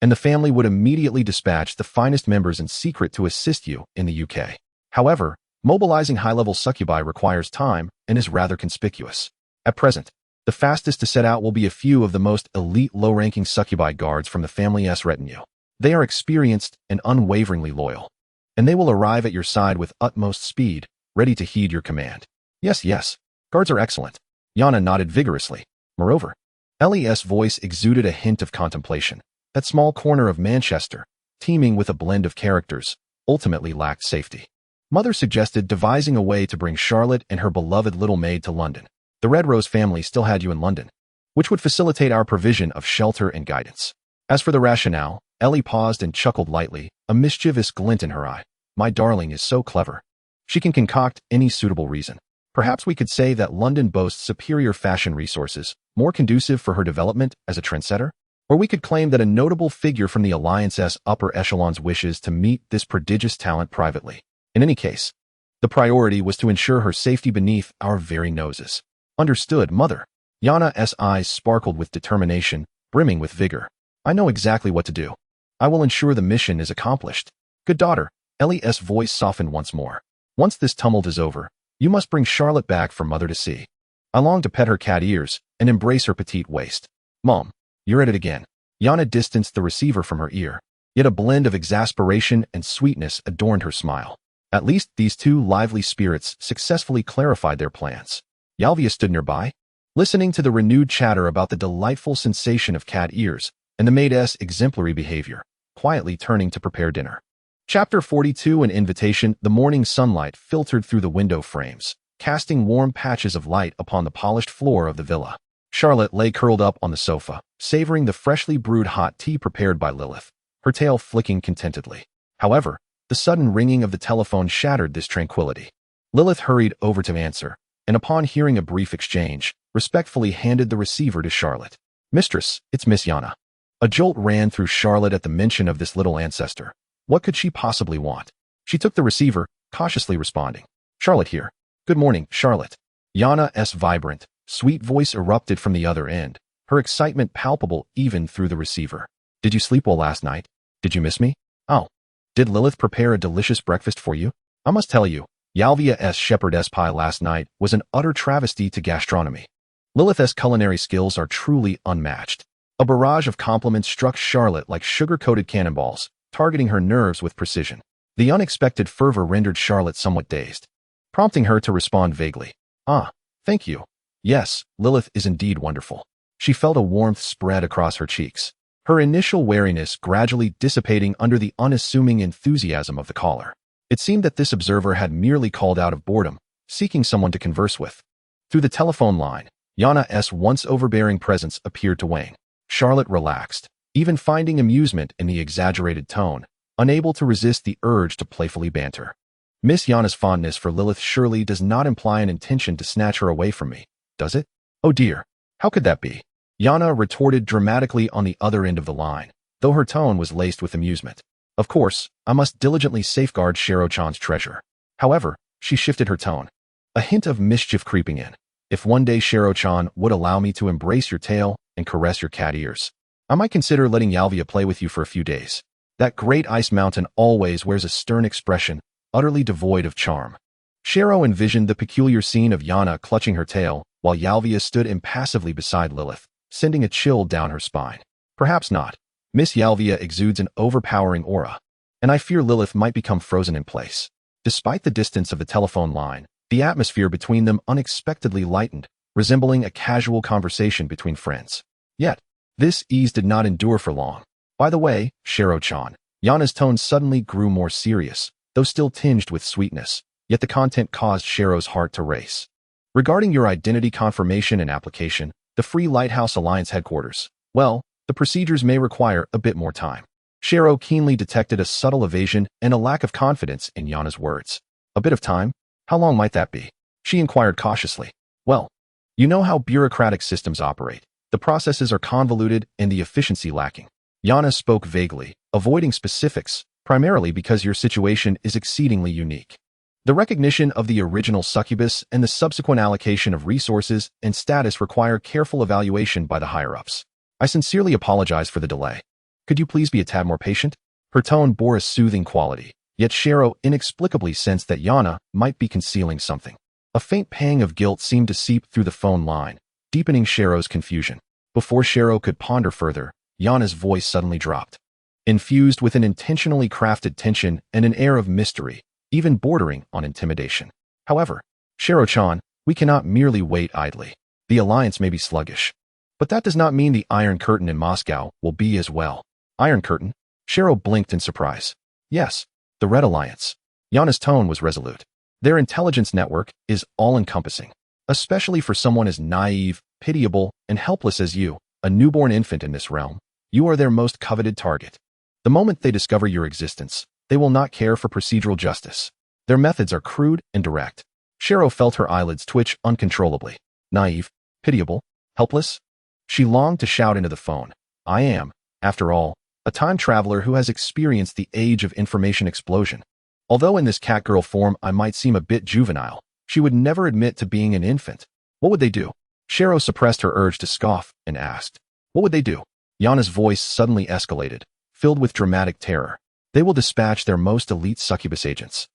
and the family would immediately dispatch the finest members in secret to assist you in the UK. However, mobilizing high-level succubi requires time and is rather conspicuous. At present, the fastest to set out will be a few of the most elite low-ranking succubi guards from the family's retinue. They are experienced and unwaveringly loyal, and they will arrive at your side with utmost speed, ready to heed your command. Yes, guards are excellent. Yana nodded vigorously. Moreover, Lilyth's voice exuded a hint of contemplation. That small corner of Manchester, teeming with a blend of characters, ultimately lacked safety. Mother suggested devising a way to bring Charlotte and her beloved little maid to London. The Red Rose family still had you in London, which would facilitate our provision of shelter and guidance. As for the rationale, Ellie paused and chuckled lightly, a mischievous glint in her eye. My darling is so clever. She can concoct any suitable reason. Perhaps we could say that London boasts superior fashion resources, more conducive for her development as a trendsetter? Or we could claim that a notable figure from the Alliance's upper echelons wishes to meet this prodigious talent privately. In any case, the priority was to ensure her safety beneath our very noses. Understood, Mother. Yana's eyes sparkled with determination, brimming with vigor. I know exactly what to do. I will ensure the mission is accomplished. Good daughter. Lilyth's voice softened once more. Once this tumult is over, you must bring Charlotte back for Mother to see. I long to pet her cat ears and embrace her petite waist. Mom, you're at it again. Yana distanced the receiver from her ear, yet a blend of exasperation and sweetness adorned her smile. At least these two lively spirits successfully clarified their plans. Yalvia stood nearby, listening to the renewed chatter about the delightful sensation of cat ears and the maid's exemplary behavior, quietly turning to prepare dinner. Chapter 42, An Invitation. The morning sunlight filtered through the window frames, casting warm patches of light upon the polished floor of the villa. Charlotte lay curled up on the sofa, savoring the freshly brewed hot tea prepared by Lilyth, her tail flicking contentedly. However, the sudden ringing of the telephone shattered this tranquility. Lilyth hurried over to answer, and upon hearing a brief exchange, respectfully handed the receiver to Charlotte. Mistress, it's Miss Yana. A jolt ran through Charlotte at the mention of this little ancestor. What could she possibly want? She took the receiver, cautiously responding. Charlotte here. Good morning, Charlotte. Yana's vibrant, sweet voice erupted from the other end, her excitement palpable even through the receiver. Did you sleep well last night? Did you miss me? Oh. Did Lilyth prepare a delicious breakfast for you? I must tell you, Yalvia's shepherdess pie last night was an utter travesty to gastronomy. Lilyth's culinary skills are truly unmatched. A barrage of compliments struck Charlotte like sugar-coated cannonballs, targeting her nerves with precision. The unexpected fervor rendered Charlotte somewhat dazed, prompting her to respond vaguely. Ah, thank you. Yes, Lilyth is indeed wonderful. She felt a warmth spread across her cheeks, her initial wariness gradually dissipating under the unassuming enthusiasm of the caller. It seemed that this observer had merely called out of boredom, seeking someone to converse with. Through the telephone line, Yana's once overbearing presence appeared to wane. Charlotte relaxed, even finding amusement in the exaggerated tone, unable to resist the urge to playfully banter. Miss Yana's fondness for Lilyth surely does not imply an intention to snatch her away from me, does it? Oh dear, how could that be? Yana retorted dramatically on the other end of the line, though her tone was laced with amusement. Of course, I must diligently safeguard Shero-chan's treasure. However, she shifted her tone, a hint of mischief creeping in. If one day Shero-chan would allow me to embrace your tail and caress your cat ears, I might consider letting Yalvia play with you for a few days. That great ice mountain always wears a stern expression, utterly devoid of charm. Shero envisioned the peculiar scene of Yana clutching her tail, while Yalvia stood impassively beside Lilyth, sending a chill down her spine. Perhaps not. Miss Yalvia exudes an overpowering aura, and I fear Lilyth might become frozen in place. Despite the distance of the telephone line, the atmosphere between them unexpectedly lightened, resembling a casual conversation between friends. Yet, this ease did not endure for long. By the way, Shero-chan, Yana's tone suddenly grew more serious, though still tinged with sweetness, yet the content caused Shero's heart to race. Regarding your identity confirmation and application, the Free Lighthouse Alliance headquarters, well, the procedures may require a bit more time. Shero keenly detected a subtle evasion and a lack of confidence in Yana's words. A bit of time? How long might that be? She inquired cautiously. Well, you know how bureaucratic systems operate. The processes are convoluted and the efficiency lacking. Yana spoke vaguely, avoiding specifics, primarily because your situation is exceedingly unique. The recognition of the original succubus and the subsequent allocation of resources and status require careful evaluation by the higher-ups. I sincerely apologize for the delay. Could you please be a tad more patient? Her tone bore a soothing quality, yet Shero inexplicably sensed that Yana might be concealing something. A faint pang of guilt seemed to seep through the phone line, deepening Shero's confusion. Before Shero could ponder further, Yana's voice suddenly dropped. Infused with an intentionally crafted tension and an air of mystery, even bordering on intimidation. However, Shero-chan, we cannot merely wait idly. The alliance may be sluggish. But that does not mean the Iron Curtain in Moscow will be as well. Iron Curtain? Shero blinked in surprise. Yes, the Red Alliance. Yana's tone was resolute. Their intelligence network is all-encompassing, especially for someone as naive, pitiable, and helpless as you, a newborn infant in this realm. You are their most coveted target. The moment they discover your existence, they will not care for procedural justice. Their methods are crude and direct. Shero felt her eyelids twitch uncontrollably. Naive, pitiable, helpless? She longed to shout into the phone. I am, after all, a time traveler who has experienced the age of information explosion. Although in this catgirl form I might seem a bit juvenile, she would never admit to being an infant. What would they do? Shero suppressed her urge to scoff and asked. What would they do? Yana's voice suddenly escalated, filled with dramatic terror. They will dispatch their most elite succubus agents,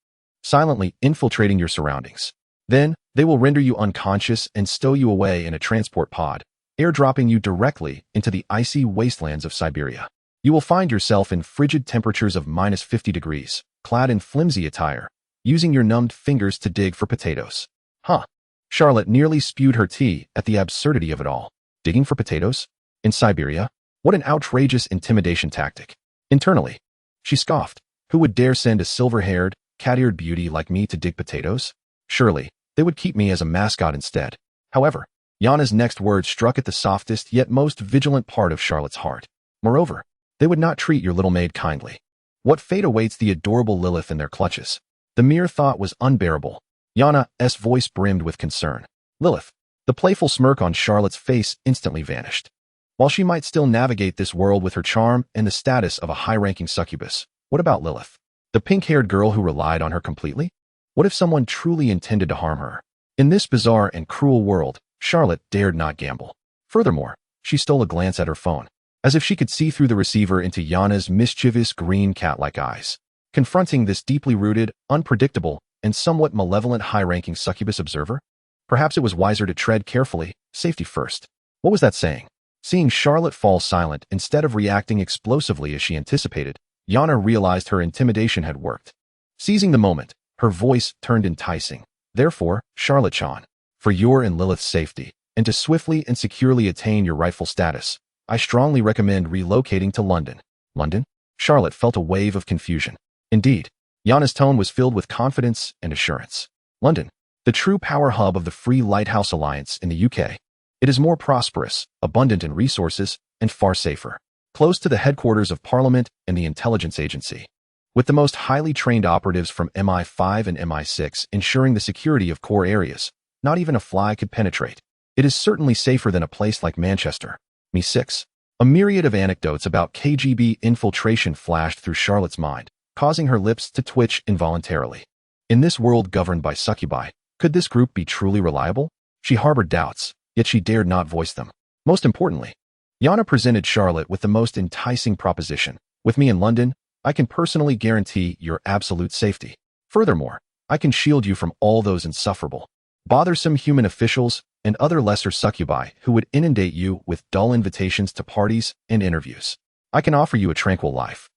silently infiltrating your surroundings. Then, they will render you unconscious and stow you away in a transport pod, airdropping you directly into the icy wastelands of Siberia. You will find yourself in frigid temperatures of -50 degrees, clad in flimsy attire, using your numbed fingers to dig for potatoes. Huh. Charlotte nearly spewed her tea at the absurdity of it all. Digging for potatoes? In Siberia? What an outrageous intimidation tactic. Internally, she scoffed. Who would dare send a silver-haired, cat-eared beauty like me to dig potatoes? Surely, they would keep me as a mascot instead. However, Yana's next words struck at the softest yet most vigilant part of Charlotte's heart. Moreover, they would not treat your little maid kindly. What fate awaits the adorable Lilyth in their clutches? The mere thought was unbearable. Yana's voice brimmed with concern. Lilyth. The playful smirk on Charlotte's face instantly vanished. While she might still navigate this world with her charm and the status of a high-ranking succubus, what about Lilyth? The pink-haired girl who relied on her completely? What if someone truly intended to harm her? In this bizarre and cruel world, Charlotte dared not gamble. Furthermore, she stole a glance at her phone, as if she could see through the receiver into Yana's mischievous green cat-like eyes. Confronting this deeply rooted, unpredictable, and somewhat malevolent high-ranking succubus observer? Perhaps it was wiser to tread carefully, safety first. What was that saying? Seeing Charlotte fall silent instead of reacting explosively as she anticipated, Yana realized her intimidation had worked. Seizing the moment, her voice turned enticing. Therefore, Charlotte-chan, for your and Lilyth's safety, and to swiftly and securely attain your rightful status, I strongly recommend relocating to London. London? Charlotte felt a wave of confusion. Indeed, Yana's tone was filled with confidence and assurance. London, the true power hub of the Free Lighthouse Alliance in the UK. It is more prosperous, abundant in resources, and far safer. Close to the headquarters of Parliament and the intelligence agency. With the most highly trained operatives from MI5 and MI6 ensuring the security of core areas, not even a fly could penetrate. It is certainly safer than a place like Manchester. Me6. A myriad of anecdotes about KGB infiltration flashed through Charlotte's mind, causing her lips to twitch involuntarily. In this world governed by succubi, could this group be truly reliable? She harbored doubts, yet she dared not voice them. Most importantly, Yana presented Charlotte with the most enticing proposition. With me in London, I can personally guarantee your absolute safety. Furthermore, I can shield you from all those insufferable, bothersome human officials and other lesser succubi who would inundate you with dull invitations to parties and interviews. I can offer you a tranquil life,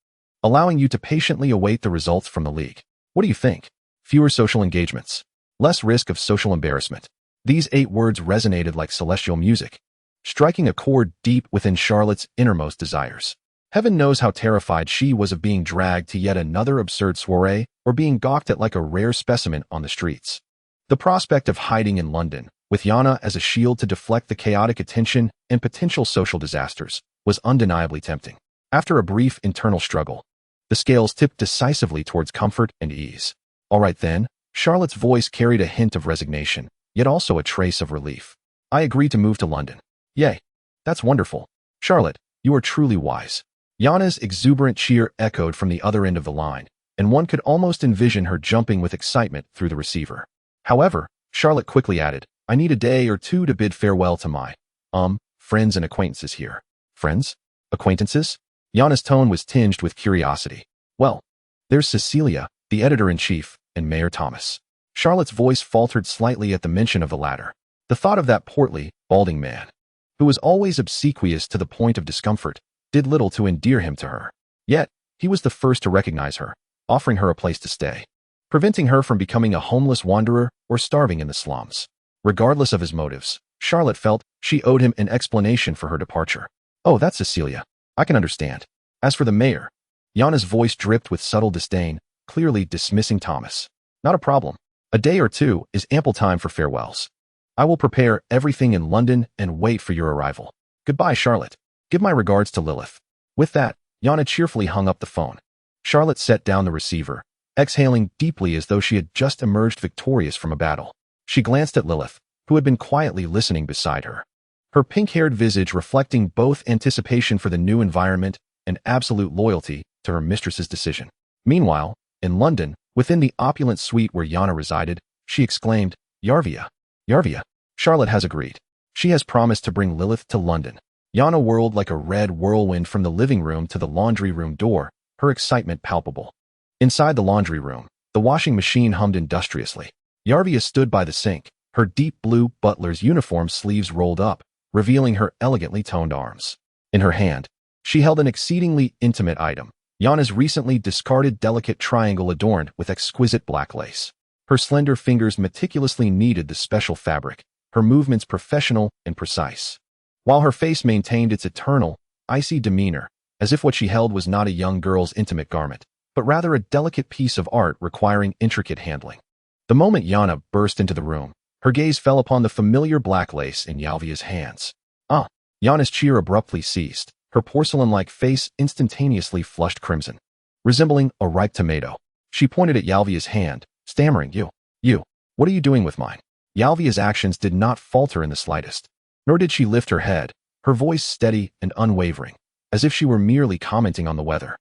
allowing you to patiently await the results from the League. What do you think? Fewer social engagements, less risk of social embarrassment. These 8 words resonated like celestial music, striking a chord deep within Charlotte's innermost desires. Heaven knows how terrified she was of being dragged to yet another absurd soiree or being gawked at like a rare specimen on the streets. The prospect of hiding in London, with Yana as a shield to deflect the chaotic attention and potential social disasters, was undeniably tempting. After a brief internal struggle, the scales tipped decisively towards comfort and ease. All right then, Charlotte's voice carried a hint of resignation, yet also a trace of relief. I agree to move to London. Yay. That's wonderful. Charlotte, you are truly wise. Yana's exuberant cheer echoed from the other end of the line, and one could almost envision her jumping with excitement through the receiver. However, Charlotte quickly added, I need a day or two to bid farewell to my, friends and acquaintances here. Friends? Acquaintances? Yana's tone was tinged with curiosity. Well, there's Cecilia, the editor-in-chief, and Mayor Thomas. Charlotte's voice faltered slightly at the mention of the latter. The thought of that portly, balding man, who was always obsequious to the point of discomfort, did little to endear him to her. Yet, he was the first to recognize her, offering her a place to stay, preventing her from becoming a homeless wanderer or starving in the slums. Regardless of his motives, Charlotte felt she owed him an explanation for her departure. Oh, that's Cecilia. I can understand. As for the mayor, Yana's voice dripped with subtle disdain, clearly dismissing Thomas. Not a problem. A day or two is ample time for farewells. I will prepare everything in London and wait for your arrival. Goodbye, Charlotte. Give my regards to Lilyth. With that, Yana cheerfully hung up the phone. Charlotte set down the receiver, exhaling deeply as though she had just emerged victorious from a battle. She glanced at Lilyth, who had been quietly listening beside her, her pink-haired visage reflecting both anticipation for the new environment and absolute loyalty to her mistress's decision. Meanwhile, in London, within the opulent suite where Yana resided, she exclaimed, Yarvia. Yarvia. Charlotte has agreed. She has promised to bring Lilyth to London. Yana whirled like a red whirlwind from the living room to the laundry room door, her excitement palpable. Inside the laundry room, the washing machine hummed industriously. Yarvia stood by the sink, her deep blue butler's uniform sleeves rolled up, revealing her elegantly toned arms. In her hand, she held an exceedingly intimate item, Yana's recently discarded delicate triangle adorned with exquisite black lace. Her slender fingers meticulously kneaded the special fabric, her movements professional and precise, while her face maintained its eternal, icy demeanor, as if what she held was not a young girl's intimate garment, but rather a delicate piece of art requiring intricate handling. The moment Yana burst into the room, her gaze fell upon the familiar black lace in Yalvia's hands. Yana's cheer abruptly ceased, her porcelain-like face instantaneously flushed crimson. Resembling a ripe tomato, she pointed at Yalvia's hand, stammering, You, what are you doing with mine? Yalvia's actions did not falter in the slightest, nor did she lift her head, her voice steady and unwavering, as if she were merely commenting on the weather.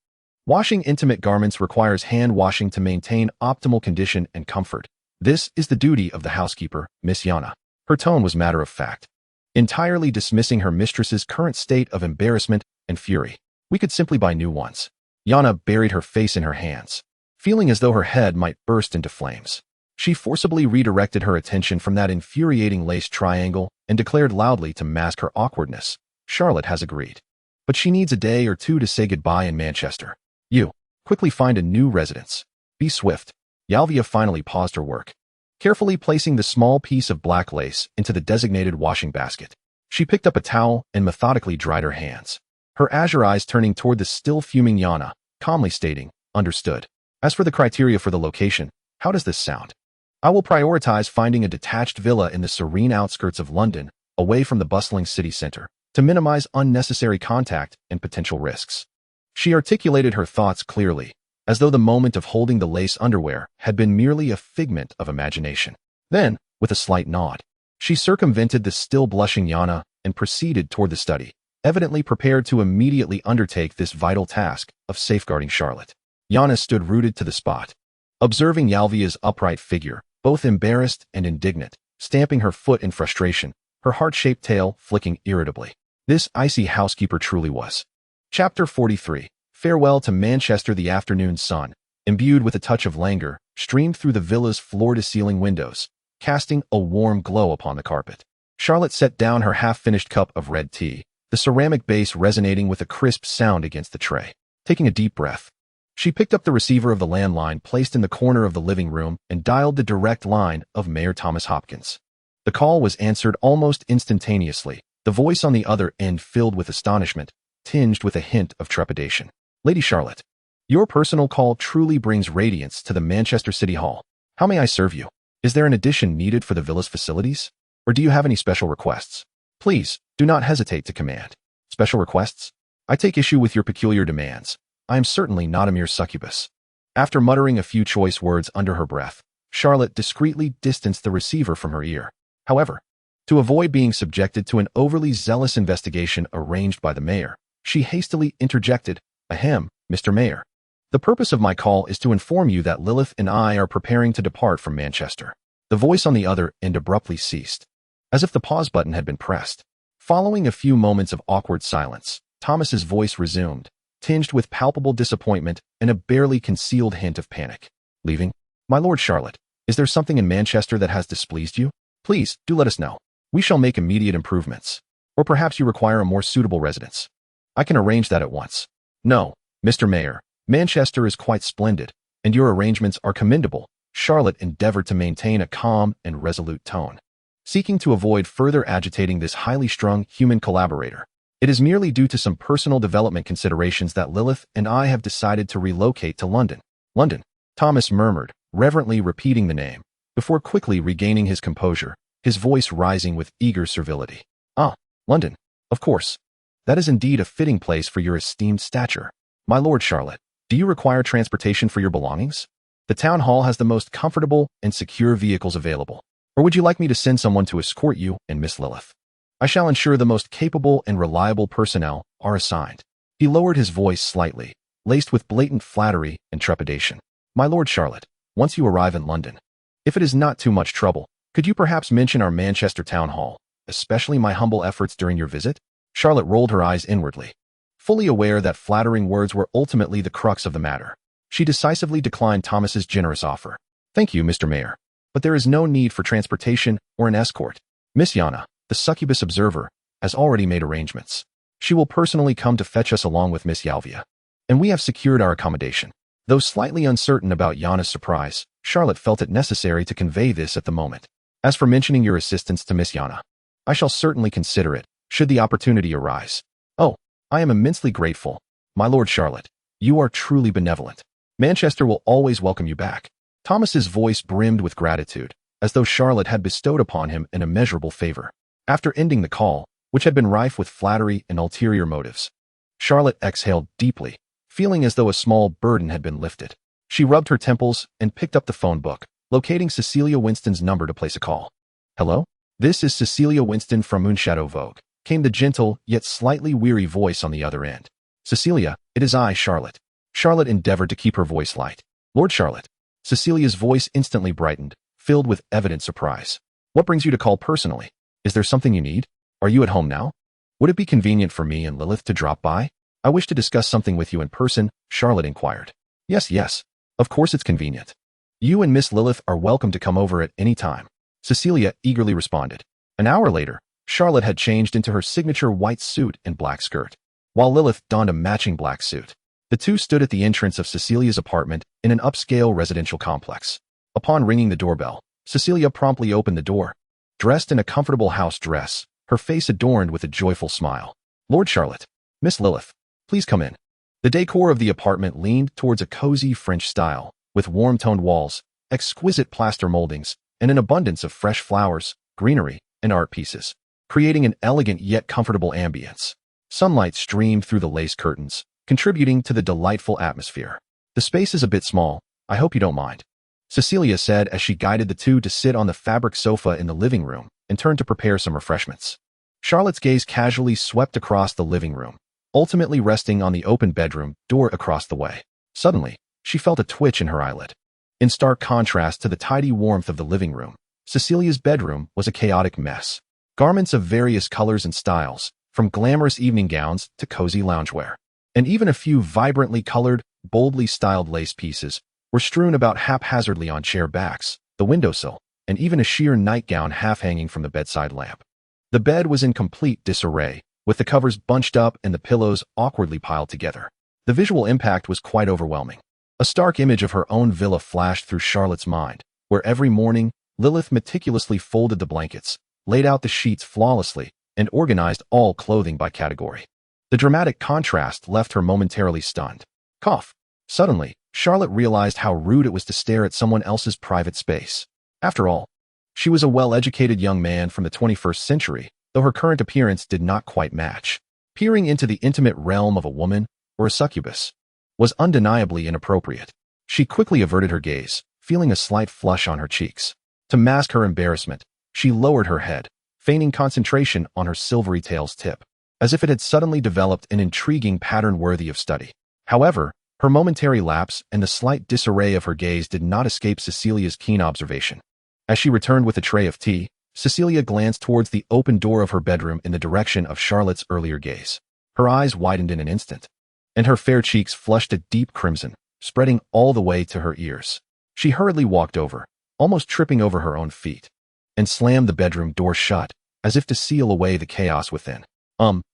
Washing intimate garments requires hand washing to maintain optimal condition and comfort. This is the duty of the housekeeper, Miss Yana. Her tone was matter of fact, entirely dismissing her mistress's current state of embarrassment and fury. We could simply buy new ones. Yana buried her face in her hands, feeling as though her head might burst into flames. She forcibly redirected her attention from that infuriating lace triangle and declared loudly to mask her awkwardness, Charlotte has agreed. But she needs a day or two to say goodbye in Manchester. You, quickly find a new residence. Be swift. Yalvia finally paused her work, carefully placing the small piece of black lace into the designated washing basket. She picked up a towel and methodically dried her hands, her azure eyes turning toward the still fuming Yana, calmly stating, Understood. As for the criteria for the location, how does this sound? I will prioritize finding a detached villa in the serene outskirts of London, away from the bustling city center, to minimize unnecessary contact and potential risks. She articulated her thoughts clearly, as though the moment of holding the lace underwear had been merely a figment of imagination. Then, with a slight nod, she circumvented the still blushing Yana and proceeded toward the study, evidently prepared to immediately undertake this vital task of safeguarding Charlotte. Yana stood rooted to the spot, observing Yalvia's upright figure, both embarrassed and indignant, stamping her foot in frustration, her heart-shaped tail flicking irritably. This icy housekeeper truly was. Chapter 43. Farewell to Manchester. The afternoon sun, imbued with a touch of languor, streamed through the villa's floor-to-ceiling windows, casting a warm glow upon the carpet. Charlotte set down her half-finished cup of red tea, the ceramic base resonating with a crisp sound against the tray. Taking a deep breath, she picked up the receiver of the landline placed in the corner of the living room and dialed the direct line of Mayor Thomas Hopkins. The call was answered almost instantaneously, the voice on the other end filled with astonishment, tinged with a hint of trepidation. Lady Charlotte, your personal call truly brings radiance to the Manchester City Hall. How may I serve you? Is there an addition needed for the villa's facilities? Or do you have any special requests? Please, do not hesitate to command. Special requests? I take issue with your peculiar demands. I am certainly not a mere succubus. After muttering a few choice words under her breath, Charlotte discreetly distanced the receiver from her ear. However, to avoid being subjected to an overly zealous investigation arranged by the mayor, she hastily interjected, "Ahem, Mr. Mayor. The purpose of my call is to inform you that Lilyth and I are preparing to depart from Manchester." The voice on the other end abruptly ceased, as if the pause button had been pressed. Following a few moments of awkward silence, Thomas's voice resumed, tinged with palpable disappointment and a barely concealed hint of panic. "Leaving? My Lord Charlotte, is there something in Manchester that has displeased you? Please, do let us know. We shall make immediate improvements. Or perhaps you require a more suitable residence. I can arrange that at once." "No, Mr. Mayor, Manchester is quite splendid, and your arrangements are commendable." Charlotte endeavored to maintain a calm and resolute tone, seeking to avoid further agitating this highly strung human collaborator. "It is merely due to some personal development considerations that Lilyth and I have decided to relocate to London." "London," Thomas murmured, reverently repeating the name, before quickly regaining his composure, his voice rising with eager servility. "Ah, London. Of course. That is indeed a fitting place for your esteemed stature. My Lord Charlotte, do you require transportation for your belongings? The town hall has the most comfortable and secure vehicles available. Or would you like me to send someone to escort you and Miss Lilyth? I shall ensure the most capable and reliable personnel are assigned." He lowered his voice slightly, laced with blatant flattery and trepidation. "My Lord Charlotte, once you arrive in London, if it is not too much trouble, could you perhaps mention our Manchester town hall, especially my humble efforts during your visit?" Charlotte rolled her eyes inwardly. Fully aware that flattering words were ultimately the crux of the matter, she decisively declined Thomas's generous offer. "Thank you, Mr. Mayor, but there is no need for transportation or an escort. Miss Yana, the succubus observer, has already made arrangements. She will personally come to fetch us along with Miss Yalvia, and we have secured our accommodation." Though slightly uncertain about Yana's surprise, Charlotte felt it necessary to convey this at the moment. "As for mentioning your assistance to Miss Yana, I shall certainly consider it, should the opportunity arise." "Oh, I am immensely grateful. My Lord Charlotte, you are truly benevolent. Manchester will always welcome you back." Thomas's voice brimmed with gratitude, as though Charlotte had bestowed upon him an immeasurable favor. After ending the call, which had been rife with flattery and ulterior motives, Charlotte exhaled deeply, feeling as though a small burden had been lifted. She rubbed her temples and picked up the phone book, locating Cecilia Winston's number to place a call. "Hello? This is Cecilia Winston from Moonshadow Vogue," came the gentle yet slightly weary voice on the other end. "Cecilia, it is I, Charlotte." Charlotte endeavored to keep her voice light. "Lord Charlotte." Cecilia's voice instantly brightened, filled with evident surprise. "What brings you to call personally? Is there something you need? Are you at home now? Would it be convenient for me and Lilyth to drop by? I wish to discuss something with you in person," Charlotte inquired. Yes. Of course it's convenient. You and Miss Lilyth are welcome to come over at any time," Cecilia eagerly responded. An hour later, Charlotte had changed into her signature white suit and black skirt, while Lilyth donned a matching black suit. The two stood at the entrance of Cecilia's apartment in an upscale residential complex. Upon ringing the doorbell, Cecilia promptly opened the door. Dressed in a comfortable house dress, her face adorned with a joyful smile. "Lord Charlotte, Miss Lilyth, please come in." The decor of the apartment leaned towards a cozy French style, with warm-toned walls, exquisite plaster moldings, and an abundance of fresh flowers, greenery, and art pieces, creating an elegant yet comfortable ambience. Sunlight streamed through the lace curtains, contributing to the delightful atmosphere. "The space is a bit small, I hope you don't mind," Cecilia said as she guided the two to sit on the fabric sofa in the living room and turned to prepare some refreshments. Charlotte's gaze casually swept across the living room, ultimately resting on the open bedroom door across the way. Suddenly, she felt a twitch in her eyelid. In stark contrast to the tidy warmth of the living room, Cecilia's bedroom was a chaotic mess. Garments of various colors and styles, from glamorous evening gowns to cozy loungewear, and even a few vibrantly colored, boldly styled lace pieces were strewn about haphazardly on chair backs, the windowsill, and even a sheer nightgown half-hanging from the bedside lamp. The bed was in complete disarray, with the covers bunched up and the pillows awkwardly piled together. The visual impact was quite overwhelming. A stark image of her own villa flashed through Charlotte's mind, where every morning, Lilyth meticulously folded the blankets, laid out the sheets flawlessly, and organized all clothing by category. The dramatic contrast left her momentarily stunned. Cough. Suddenly, Charlotte realized how rude it was to stare at someone else's private space. After all, she was a well-educated young man from the 21st century, though her current appearance did not quite match. Peering into the intimate realm of a woman, or a succubus, was undeniably inappropriate. She quickly averted her gaze, feeling a slight flush on her cheeks. To mask her embarrassment, she lowered her head, feigning concentration on her silvery tail's tip, as if it had suddenly developed an intriguing pattern worthy of study. However, her momentary lapse and the slight disarray of her gaze did not escape Cecilia's keen observation. As she returned with a tray of tea, Cecilia glanced towards the open door of her bedroom in the direction of Charlotte's earlier gaze. Her eyes widened in an instant, and her fair cheeks flushed a deep crimson, spreading all the way to her ears. She hurriedly walked over, almost tripping over her own feet, and slammed the bedroom door shut, as if to seal away the chaos within.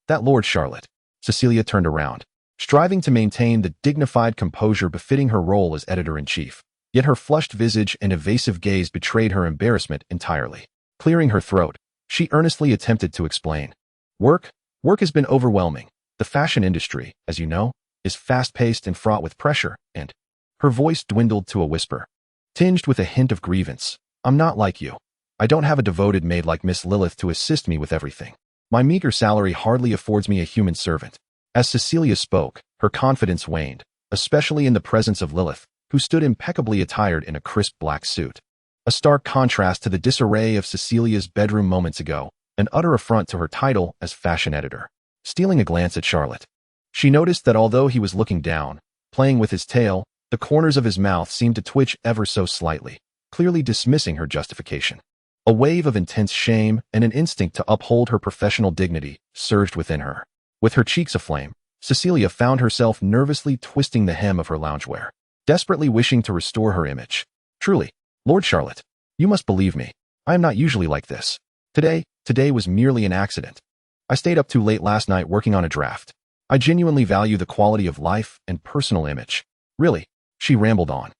That Lord Charlotte. Cecilia turned around, striving to maintain the dignified composure befitting her role as editor-in-chief. Yet her flushed visage and evasive gaze betrayed her embarrassment entirely. Clearing her throat, she earnestly attempted to explain. Work has been overwhelming. The fashion industry, as you know, is fast-paced and fraught with pressure, and her voice dwindled to a whisper, tinged with a hint of grievance. I'm not like you. I don't have a devoted maid like Miss Lilyth to assist me with everything. My meager salary hardly affords me a human servant. As Cecilia spoke, her confidence waned, especially in the presence of Lilyth, who stood impeccably attired in a crisp black suit. A stark contrast to the disarray of Cecilia's bedroom moments ago, an utter affront to her title as fashion editor. Stealing a glance at Charlotte, she noticed that although he was looking down, playing with his tail, the corners of his mouth seemed to twitch ever so slightly, clearly dismissing her justification. A wave of intense shame and an instinct to uphold her professional dignity surged within her. With her cheeks aflame, Cecilia found herself nervously twisting the hem of her loungewear, desperately wishing to restore her image. Truly, Lord Charlotte, you must believe me. I am not usually like this. Today was merely an accident. I stayed up too late last night working on a draft. I genuinely value the quality of life and personal image. Really, she rambled on,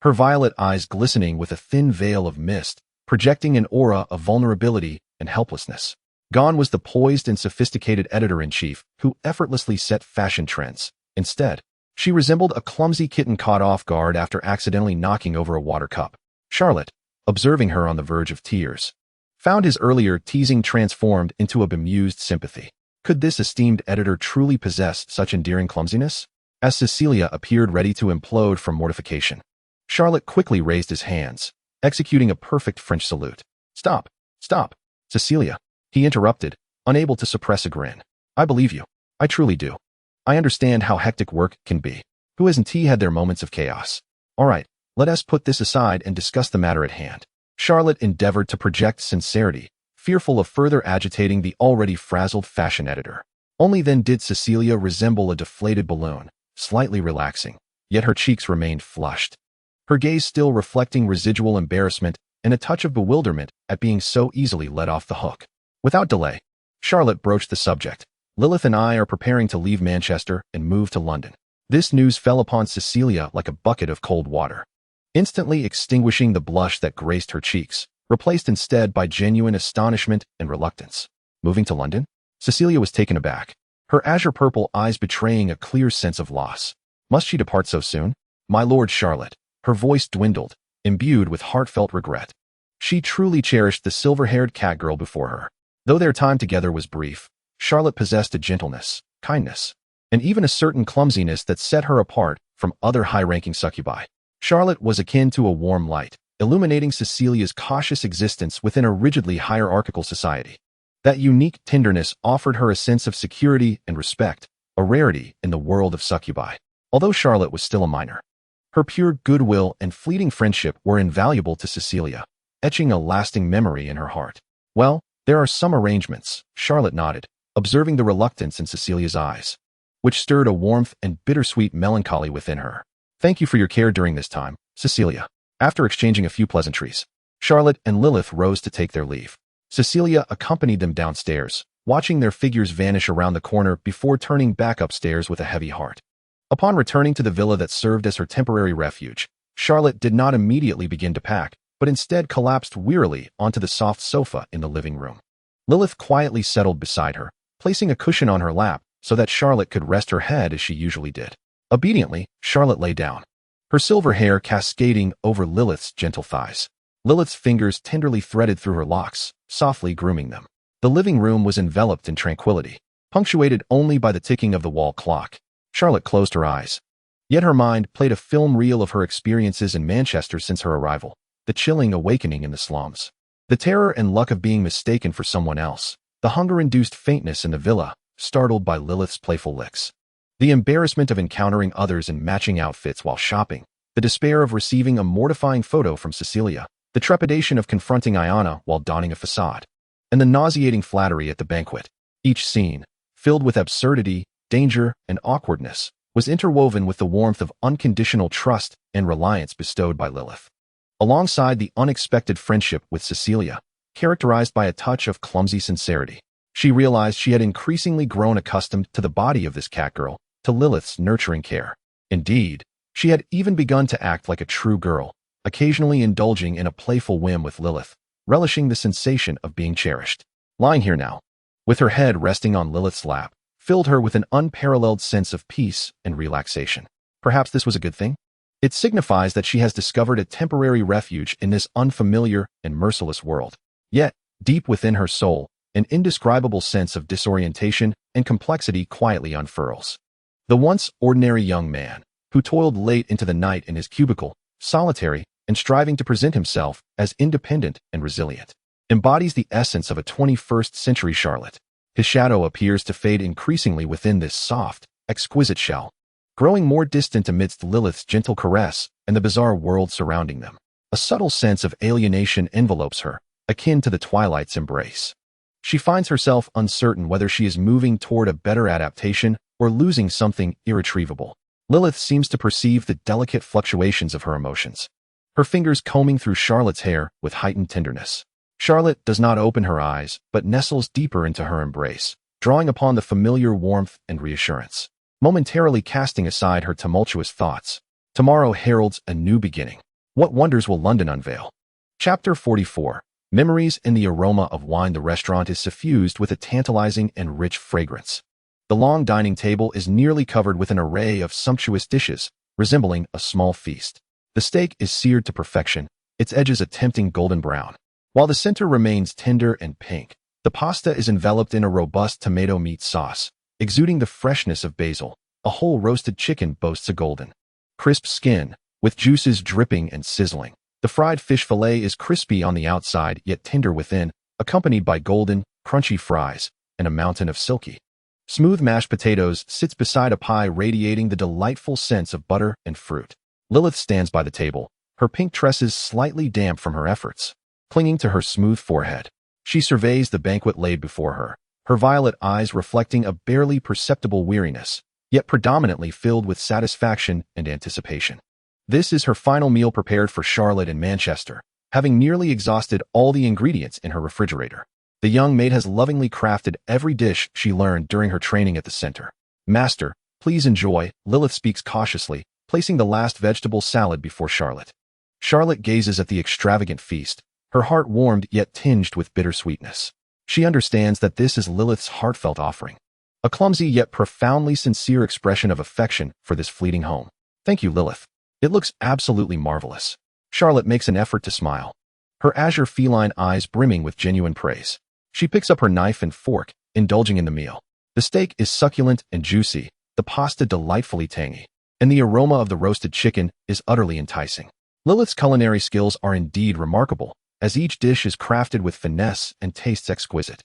her violet eyes glistening with a thin veil of mist, projecting an aura of vulnerability and helplessness. Gone was the poised and sophisticated editor-in-chief who effortlessly set fashion trends. Instead, she resembled a clumsy kitten caught off guard after accidentally knocking over a water cup. Charlotte, observing her on the verge of tears, found his earlier teasing transformed into a bemused sympathy. Could this esteemed editor truly possess such endearing clumsiness? As Cecilia appeared ready to implode from mortification, Charlotte quickly raised his hands, executing a perfect French salute. Stop. Cecilia, he interrupted, unable to suppress a grin. I believe you. I truly do. I understand how hectic work can be. Who hasn't had their moments of chaos? All right, let us put this aside and discuss the matter at hand. Charlotte endeavored to project sincerity, fearful of further agitating the already frazzled fashion editor. Only then did Cecilia resemble a deflated balloon, slightly relaxing, yet her cheeks remained flushed, her gaze still reflecting residual embarrassment and a touch of bewilderment at being so easily let off the hook. Without delay, Charlotte broached the subject. Lilyth and I are preparing to leave Manchester and move to London. This news fell upon Cecilia like a bucket of cold water, instantly extinguishing the blush that graced her cheeks, replaced instead by genuine astonishment and reluctance. Moving to London? Cecilia was taken aback, her azure-purple eyes betraying a clear sense of loss. Must she depart so soon? My Lord Charlotte, her voice dwindled, imbued with heartfelt regret. She truly cherished the silver-haired catgirl before her. Though their time together was brief, Charlotte possessed a gentleness, kindness, and even a certain clumsiness that set her apart from other high-ranking succubi. Charlotte was akin to a warm light, illuminating Cecilia's cautious existence within a rigidly hierarchical society. That unique tenderness offered her a sense of security and respect, a rarity in the world of succubi. Although Charlotte was still a minor, her pure goodwill and fleeting friendship were invaluable to Cecilia, etching a lasting memory in her heart. Well, there are some arrangements, Charlotte nodded, observing the reluctance in Cecilia's eyes. which stirred a warmth and bittersweet melancholy within her. "Thank you for your care during this time, Cecilia." After exchanging a few pleasantries, Charlotte and Lilyth rose to take their leave. Cecilia accompanied them downstairs, watching their figures vanish around the corner before turning back upstairs with a heavy heart. Upon returning to the villa that served as her temporary refuge, Charlotte did not immediately begin to pack, but instead collapsed wearily onto the soft sofa in the living room. Lilyth quietly settled beside her, placing a cushion on her lap so that Charlotte could rest her head as she usually did. Obediently, Charlotte lay down, her silver hair cascading over Lilyth's gentle thighs. Lilyth's fingers tenderly threaded through her locks, softly grooming them. The living room was enveloped in tranquility, punctuated only by the ticking of the wall clock. Charlotte closed her eyes. Yet her mind played a film reel of her experiences in Manchester since her arrival, the chilling awakening in the slums, the terror and luck of being mistaken for someone else, the hunger-induced faintness in the villa, startled by Lilyth's playful licks, the embarrassment of encountering others in matching outfits while shopping, the despair of receiving a mortifying photo from Cecilia, the trepidation of confronting Ayana while donning a facade, and the nauseating flattery at the banquet. Each scene, filled with absurdity, danger, and awkwardness, was interwoven with the warmth of unconditional trust and reliance bestowed by Lilyth. Alongside the unexpected friendship with Cecilia, characterized by a touch of clumsy sincerity, she realized she had increasingly grown accustomed to the body of this catgirl, to Lilyth's nurturing care. Indeed, she had even begun to act like a true girl, occasionally indulging in a playful whim with Lilyth, relishing the sensation of being cherished. Lying here now, with her head resting on Lilyth's lap, filled her with an unparalleled sense of peace and relaxation. Perhaps this was a good thing? It signifies that she has discovered a temporary refuge in this unfamiliar and merciless world. Yet, deep within her soul, an indescribable sense of disorientation and complexity quietly unfurls. The once ordinary young man, who toiled late into the night in his cubicle, solitary and striving to present himself as independent and resilient, embodies the essence of a 21st century Charlotte. His shadow appears to fade increasingly within this soft, exquisite shell, growing more distant amidst Lilyth's gentle caress and the bizarre world surrounding them. A subtle sense of alienation envelopes her, akin to the twilight's embrace. She finds herself uncertain whether she is moving toward a better adaptation or losing something irretrievable. Lilyth seems to perceive the delicate fluctuations of her emotions, her fingers combing through Charlotte's hair with heightened tenderness. Charlotte does not open her eyes, but nestles deeper into her embrace, drawing upon the familiar warmth and reassurance. Momentarily casting aside her tumultuous thoughts, tomorrow heralds a new beginning. What wonders will London unveil? Chapter 44. Memories in the aroma of wine. The restaurant is suffused with a tantalizing and rich fragrance. The long dining table is nearly covered with an array of sumptuous dishes, resembling a small feast. The steak is seared to perfection, its edges a tempting golden brown, while the center remains tender and pink. The pasta is enveloped in a robust tomato meat sauce, exuding the freshness of basil. A whole roasted chicken boasts a golden, crisp skin, with juices dripping and sizzling. The fried fish fillet is crispy on the outside yet tender within, accompanied by golden, crunchy fries and a mountain of silky, smooth mashed potatoes sits beside a pie radiating the delightful sense of butter and fruit. Lilyth stands by the table, her pink tresses slightly damp from her efforts, clinging to her smooth forehead. She surveys the banquet laid before her, her violet eyes reflecting a barely perceptible weariness, yet predominantly filled with satisfaction and anticipation. This is her final meal prepared for Charlotte in Manchester, having nearly exhausted all the ingredients in her refrigerator. The young maid has lovingly crafted every dish she learned during her training at the center. "Master, please enjoy," Lilyth speaks cautiously, placing the last vegetable salad before Charlotte. Charlotte gazes at the extravagant feast, her heart warmed yet tinged with bittersweetness. She understands that this is Lilyth's heartfelt offering, a clumsy yet profoundly sincere expression of affection for this fleeting home. "Thank you, Lilyth. It looks absolutely marvelous." Charlotte makes an effort to smile, her azure feline eyes brimming with genuine praise. She picks up her knife and fork, indulging in the meal. The steak is succulent and juicy, the pasta delightfully tangy, and the aroma of the roasted chicken is utterly enticing. Lilyth's culinary skills are indeed remarkable, as each dish is crafted with finesse and tastes exquisite.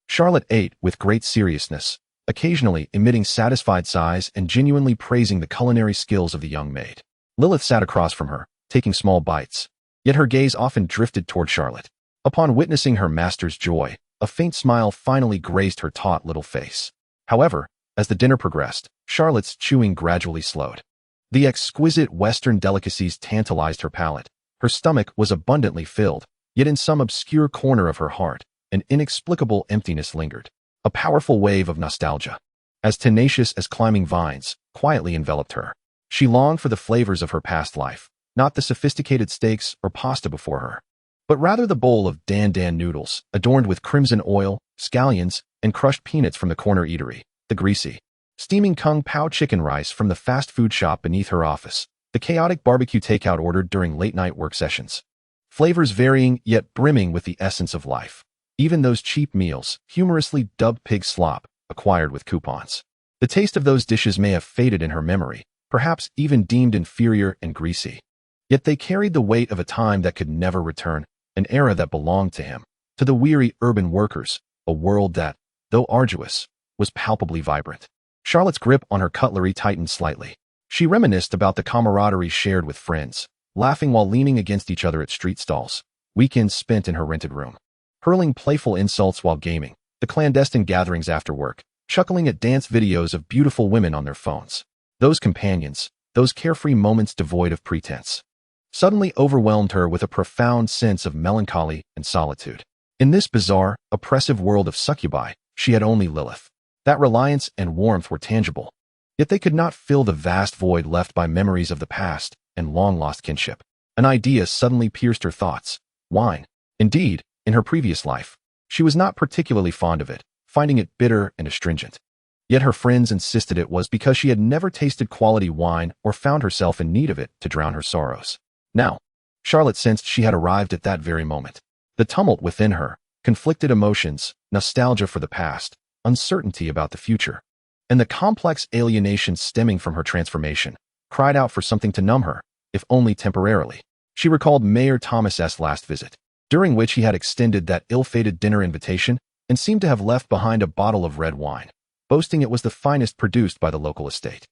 Charlotte ate with great seriousness, occasionally emitting satisfied sighs and genuinely praising the culinary skills of the young maid. Lilyth sat across from her, taking small bites, yet her gaze often drifted toward Charlotte. Upon witnessing her master's joy, a faint smile finally graced her taut little face. However, As the dinner progressed, Charlotte's chewing gradually slowed. The exquisite Western delicacies tantalized her palate. Her stomach was abundantly filled, yet in some obscure corner of her heart, an inexplicable emptiness lingered. A powerful wave of nostalgia, as tenacious as climbing vines, quietly enveloped her. She longed for the flavors of her past life, not the sophisticated steaks or pasta before her, but rather the bowl of dan noodles, adorned with crimson oil, scallions, and crushed peanuts from the corner eatery, the greasy, steaming kung pao chicken rice from the fast food shop beneath her office, the chaotic barbecue takeout ordered during late-night work sessions. Flavors varying yet brimming with the essence of life. Even those cheap meals, humorously dubbed pig slop, acquired with coupons. The taste of those dishes may have faded in her memory, perhaps even deemed inferior and greasy. Yet they carried the weight of a time that could never return, an era that belonged to him, to the weary urban workers, a world that, though arduous, was palpably vibrant. Charlotte's grip on her cutlery tightened slightly. She reminisced about the camaraderie shared with friends, laughing while leaning against each other at street stalls, weekends spent in her rented room, hurling playful insults while gaming, the clandestine gatherings after work, chuckling at dance videos of beautiful women on their phones. Those companions, those carefree moments devoid of pretense, suddenly overwhelmed her with a profound sense of melancholy and solitude. In this bizarre, oppressive world of succubi, she had only Lilyth. That reliance and warmth were tangible, yet they could not fill the vast void left by memories of the past and long-lost kinship. An idea suddenly pierced her thoughts. Wine. Indeed, in her previous life, she was not particularly fond of it, finding it bitter and astringent. Yet her friends insisted it was because she had never tasted quality wine or found herself in need of it to drown her sorrows. Now, Charlotte sensed she had arrived at that very moment. The tumult within her, conflicted emotions, nostalgia for the past, uncertainty about the future, and the complex alienation stemming from her transformation, cried out for something to numb her, if only temporarily. She recalled Mayor Thomas's last visit, during which he had extended that ill-fated dinner invitation and seemed to have left behind a bottle of red wine, boasting it was the finest produced by the local estate.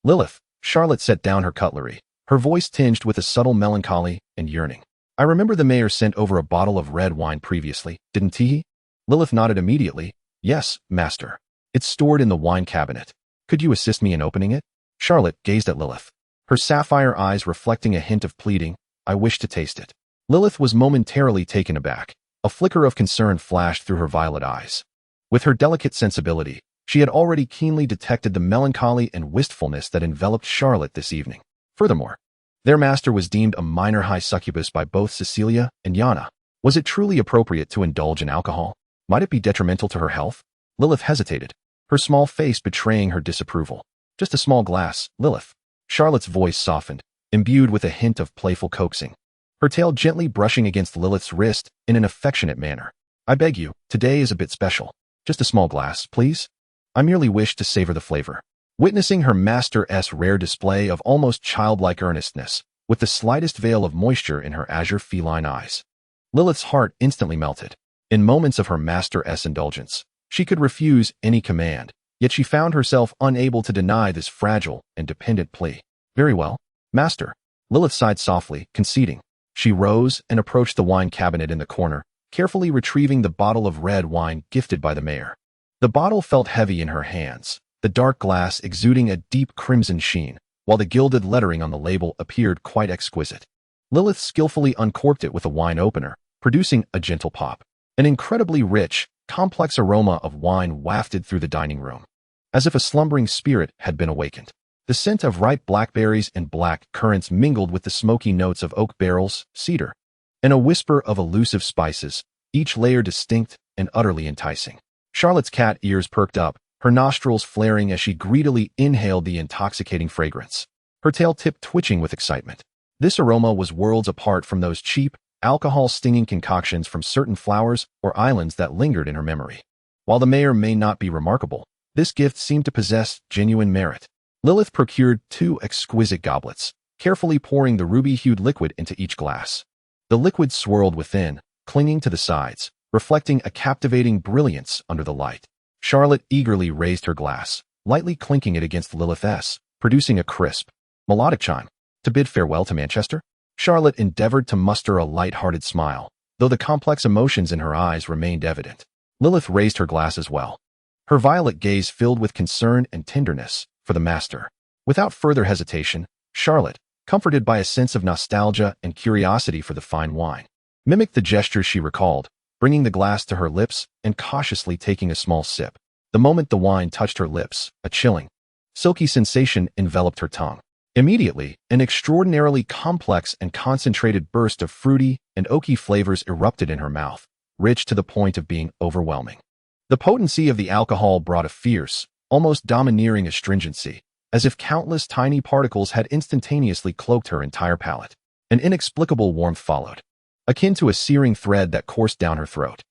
Lilyth, Charlotte set down her cutlery, her voice tinged with a subtle melancholy and yearning. I remember the mayor sent over a bottle of red wine previously, didn't he? Lilyth nodded immediately. Yes, master. It's stored in the wine cabinet. Could you assist me in opening it? Charlotte gazed at Lilyth, her sapphire eyes reflecting a hint of pleading. I wish to taste it. Lilyth was momentarily taken aback. A flicker of concern flashed through her violet eyes. With her delicate sensibility, she had already keenly detected the melancholy and wistfulness that enveloped Charlotte this evening. Furthermore, their master was deemed a minor high succubus by both Cecilia and Yana. Was it truly appropriate to indulge in alcohol? Might it be detrimental to her health? Lilyth hesitated, her small face betraying her disapproval. Just a small glass, Lilyth. Charlotte's voice softened, imbued with a hint of playful coaxing, her tail gently brushing against Lilyth's wrist in an affectionate manner. I beg you, today is a bit special. Just a small glass, please. I merely wish to savor the flavor. Witnessing her master's rare display of almost childlike earnestness, with the slightest veil of moisture in her azure feline eyes, Lilyth's heart instantly melted. In moments of her master's indulgence, she could refuse any command, yet she found herself unable to deny this fragile and dependent plea. Very well, master. Lilyth sighed softly, conceding. She rose and approached the wine cabinet in the corner, carefully retrieving the bottle of red wine gifted by the mayor. The bottle felt heavy in her hands, the dark glass exuding a deep crimson sheen, while the gilded lettering on the label appeared quite exquisite. Lilyth skillfully uncorked it with a wine opener, producing a gentle pop. An incredibly rich, complex aroma of wine wafted through the dining room, as if a slumbering spirit had been awakened. The scent of ripe blackberries and black currants mingled with the smoky notes of oak barrels, cedar, and a whisper of elusive spices, each layer distinct and utterly enticing. Charlotte's cat ears perked up, her nostrils flaring as she greedily inhaled the intoxicating fragrance, her tail tip twitching with excitement. This aroma was worlds apart from those cheap, alcohol-stinging concoctions from certain flowers or islands that lingered in her memory. While the mayor may not be remarkable, this gift seemed to possess genuine merit. Lilyth procured 2 exquisite goblets, carefully pouring the ruby-hued liquid into each glass. The liquid swirled within, clinging to the sides, reflecting a captivating brilliance under the light. Charlotte eagerly raised her glass, lightly clinking it against Lilyth's, producing a crisp, melodic chime. To bid farewell to Manchester? Charlotte endeavored to muster a light-hearted smile, though the complex emotions in her eyes remained evident. Lilyth raised her glass as well. her violet gaze filled with concern and tenderness for the master. Without further hesitation, Charlotte, comforted by a sense of nostalgia and curiosity for the fine wine, mimicked the gestures she recalled, bringing the glass to her lips and cautiously taking a small sip. The moment the wine touched her lips, a chilling, silky sensation enveloped her tongue. Immediately, an extraordinarily complex and concentrated burst of fruity and oaky flavors erupted in her mouth, rich to the point of being overwhelming. The potency of the alcohol brought a fierce, almost domineering astringency, as if countless tiny particles had instantaneously cloaked her entire palate. An inexplicable warmth followed, akin to a searing thread that coursed down her throat.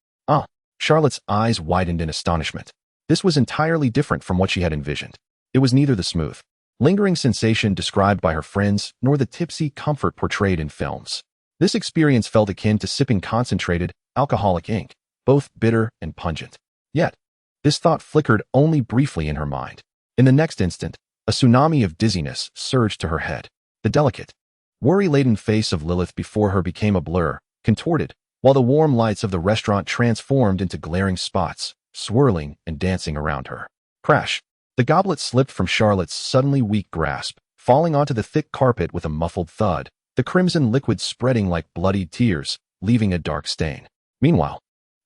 Charlotte's eyes widened in astonishment. This was entirely different from what she had envisioned. It was neither the smooth, lingering sensation described by her friends nor the tipsy comfort portrayed in films. This experience felt akin to sipping concentrated, alcoholic ink, both bitter and pungent. Yet, this thought flickered only briefly in her mind. In the next instant, a tsunami of dizziness surged to her head. The delicate, worry-laden face of Lilyth before her became a blur, contorted, while the warm lights of the restaurant transformed into glaring spots, swirling and dancing around her. Crash! The goblet slipped from Charlotte's suddenly weak grasp, falling onto the thick carpet with a muffled thud, the crimson liquid spreading like bloodied tears, leaving a dark stain. Meanwhile,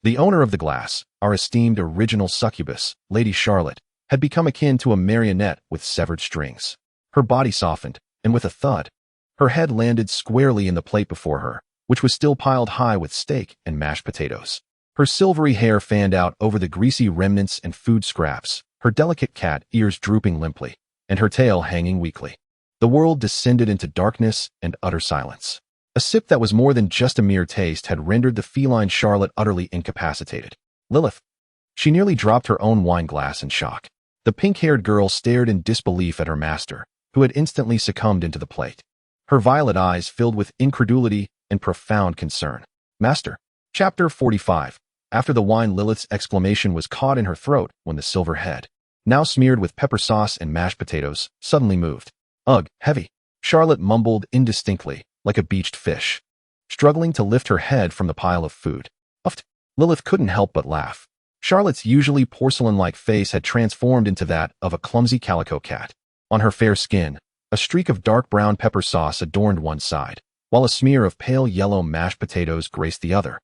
the owner of the glass, our esteemed original succubus, Lady Charlotte, had become akin to a marionette with severed strings. Her body softened, and with a thud, her head landed squarely in the plate before her, which was still piled high with steak and mashed potatoes. Her silvery hair fanned out over the greasy remnants and food scraps, her delicate cat ears drooping limply, and her tail hanging weakly. The world descended into darkness and utter silence. A sip that was more than just a mere taste had rendered the feline Charlotte utterly incapacitated. Lilyth. She nearly dropped her own wine glass in shock. The pink-haired girl stared in disbelief at her master, who had instantly succumbed into the plate. Her violet eyes filled with incredulity and profound concern. Master. Chapter 45. After the wine, Lilyth's exclamation was caught in her throat when the silver head, now smeared with pepper sauce and mashed potatoes, suddenly moved. Ugh, heavy. Charlotte mumbled indistinctly, like a beached fish, struggling to lift her head from the pile of food. Uffed. Lilyth couldn't help but laugh. Charlotte's usually porcelain-like face had transformed into that of a clumsy calico cat. On her fair skin, a streak of dark brown pepper sauce adorned one side, while a smear of pale yellow mashed potatoes graced the other,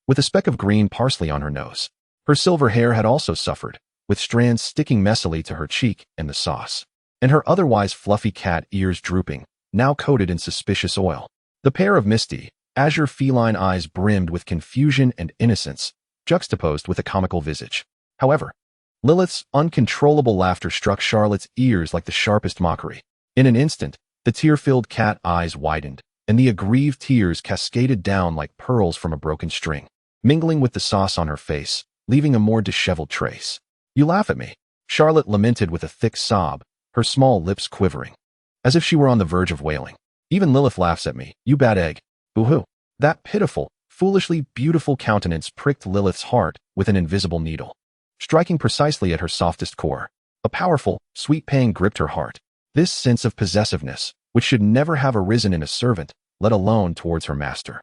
with a speck of green parsley on her nose. Her silver hair had also suffered, with strands sticking messily to her cheek and the sauce, and her otherwise fluffy cat ears drooping, now coated in suspicious oil. The pair of misty, azure feline eyes brimmed with confusion and innocence, juxtaposed with a comical visage. However, Lilyth's uncontrollable laughter struck Charlotte's ears like the sharpest mockery. In an instant, the tear-filled cat eyes widened, and the aggrieved tears cascaded down like pearls from a broken string, mingling with the sauce on her face, leaving a more disheveled trace. You laugh at me, Charlotte lamented with a thick sob, her small lips quivering, as if she were on the verge of wailing. Even Lilyth laughs at me, you bad egg. Boo-hoo. That pitiful, foolishly beautiful countenance pricked Lilyth's heart with an invisible needle, striking precisely at her softest core. A powerful, sweet pang gripped her heart. This sense of possessiveness, which should never have arisen in a servant, let alone towards her master,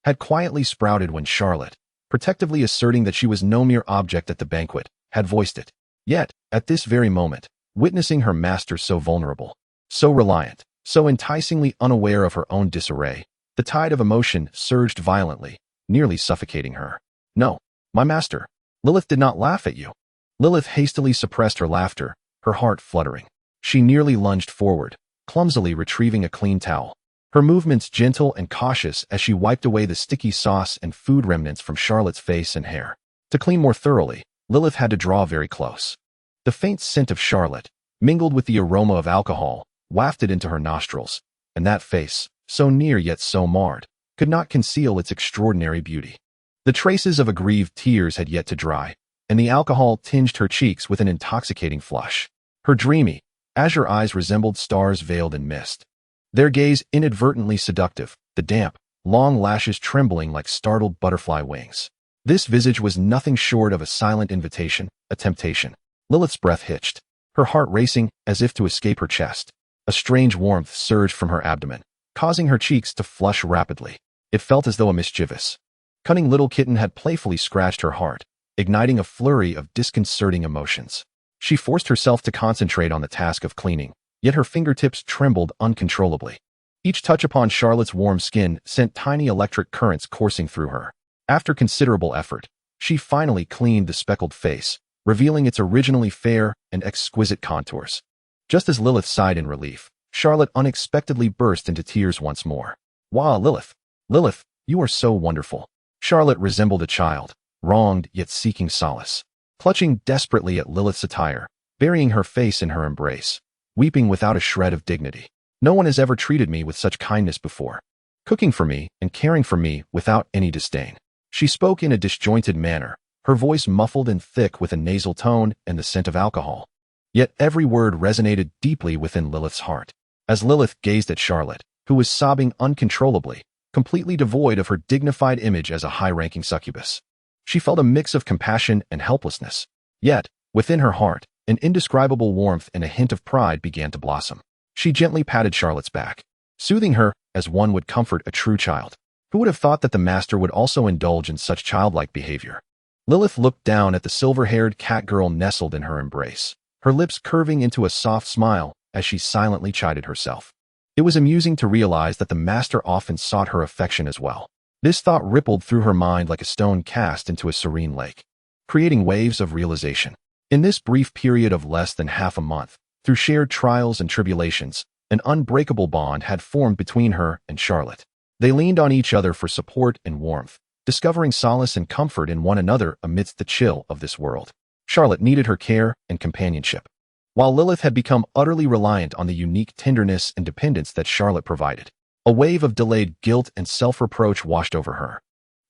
had quietly sprouted when Charlotte, protectively asserting that she was no mere object at the banquet, had voiced it. Yet, at this very moment, witnessing her master so vulnerable, so reliant, so enticingly unaware of her own disarray, the tide of emotion surged violently, nearly suffocating her. No, my master. Lilyth did not laugh at you. Lilyth hastily suppressed her laughter, her heart fluttering. She nearly lunged forward, clumsily retrieving a clean towel, her movements gentle and cautious as she wiped away the sticky sauce and food remnants from Charlotte's face and hair. To clean more thoroughly, Lilyth had to draw very close. The faint scent of Charlotte, mingled with the aroma of alcohol, wafted into her nostrils, and that face, so near yet so marred, could not conceal its extraordinary beauty. The traces of aggrieved tears had yet to dry, and the alcohol tinged her cheeks with an intoxicating flush. Her dreamy, azure eyes resembled stars veiled in mist, their gaze inadvertently seductive, the damp, long lashes trembling like startled butterfly wings. This visage was nothing short of a silent invitation, a temptation. Lilyth's breath hitched, her heart racing as if to escape her chest. A strange warmth surged from her abdomen, causing her cheeks to flush rapidly. It felt as though a mischievous, cunning little kitten had playfully scratched her heart, igniting a flurry of disconcerting emotions. She forced herself to concentrate on the task of cleaning, yet her fingertips trembled uncontrollably. Each touch upon Charlotte's warm skin sent tiny electric currents coursing through her. After considerable effort, she finally cleaned the speckled face, revealing its originally fair and exquisite contours. Just as Lilyth sighed in relief, Charlotte unexpectedly burst into tears once more. "Wow, Lilyth! Lilyth, you are so wonderful." Charlotte resembled a child, wronged yet seeking solace. Clutching desperately at Lilyth's attire, burying her face in her embrace, weeping without a shred of dignity. "No one has ever treated me with such kindness before. Cooking for me and caring for me without any disdain." She spoke in a disjointed manner, her voice muffled and thick with a nasal tone and the scent of alcohol. Yet every word resonated deeply within Lilyth's heart. As Lilyth gazed at Charlotte, who was sobbing uncontrollably, completely devoid of her dignified image as a high-ranking succubus, she felt a mix of compassion and helplessness. Yet, within her heart, an indescribable warmth and a hint of pride began to blossom. She gently patted Charlotte's back, soothing her as one would comfort a true child. Who would have thought that the master would also indulge in such childlike behavior? Lilyth looked down at the silver-haired catgirl nestled in her embrace, her lips curving into a soft smile as she silently chided herself. It was amusing to realize that the master often sought her affection as well. This thought rippled through her mind like a stone cast into a serene lake, creating waves of realization. In this brief period of less than half a month, through shared trials and tribulations, an unbreakable bond had formed between her and Charlotte. They leaned on each other for support and warmth, discovering solace and comfort in one another amidst the chill of this world. Charlotte needed her care and companionship, while Lilyth had become utterly reliant on the unique tenderness and dependence that Charlotte provided. A wave of delayed guilt and self-reproach washed over her.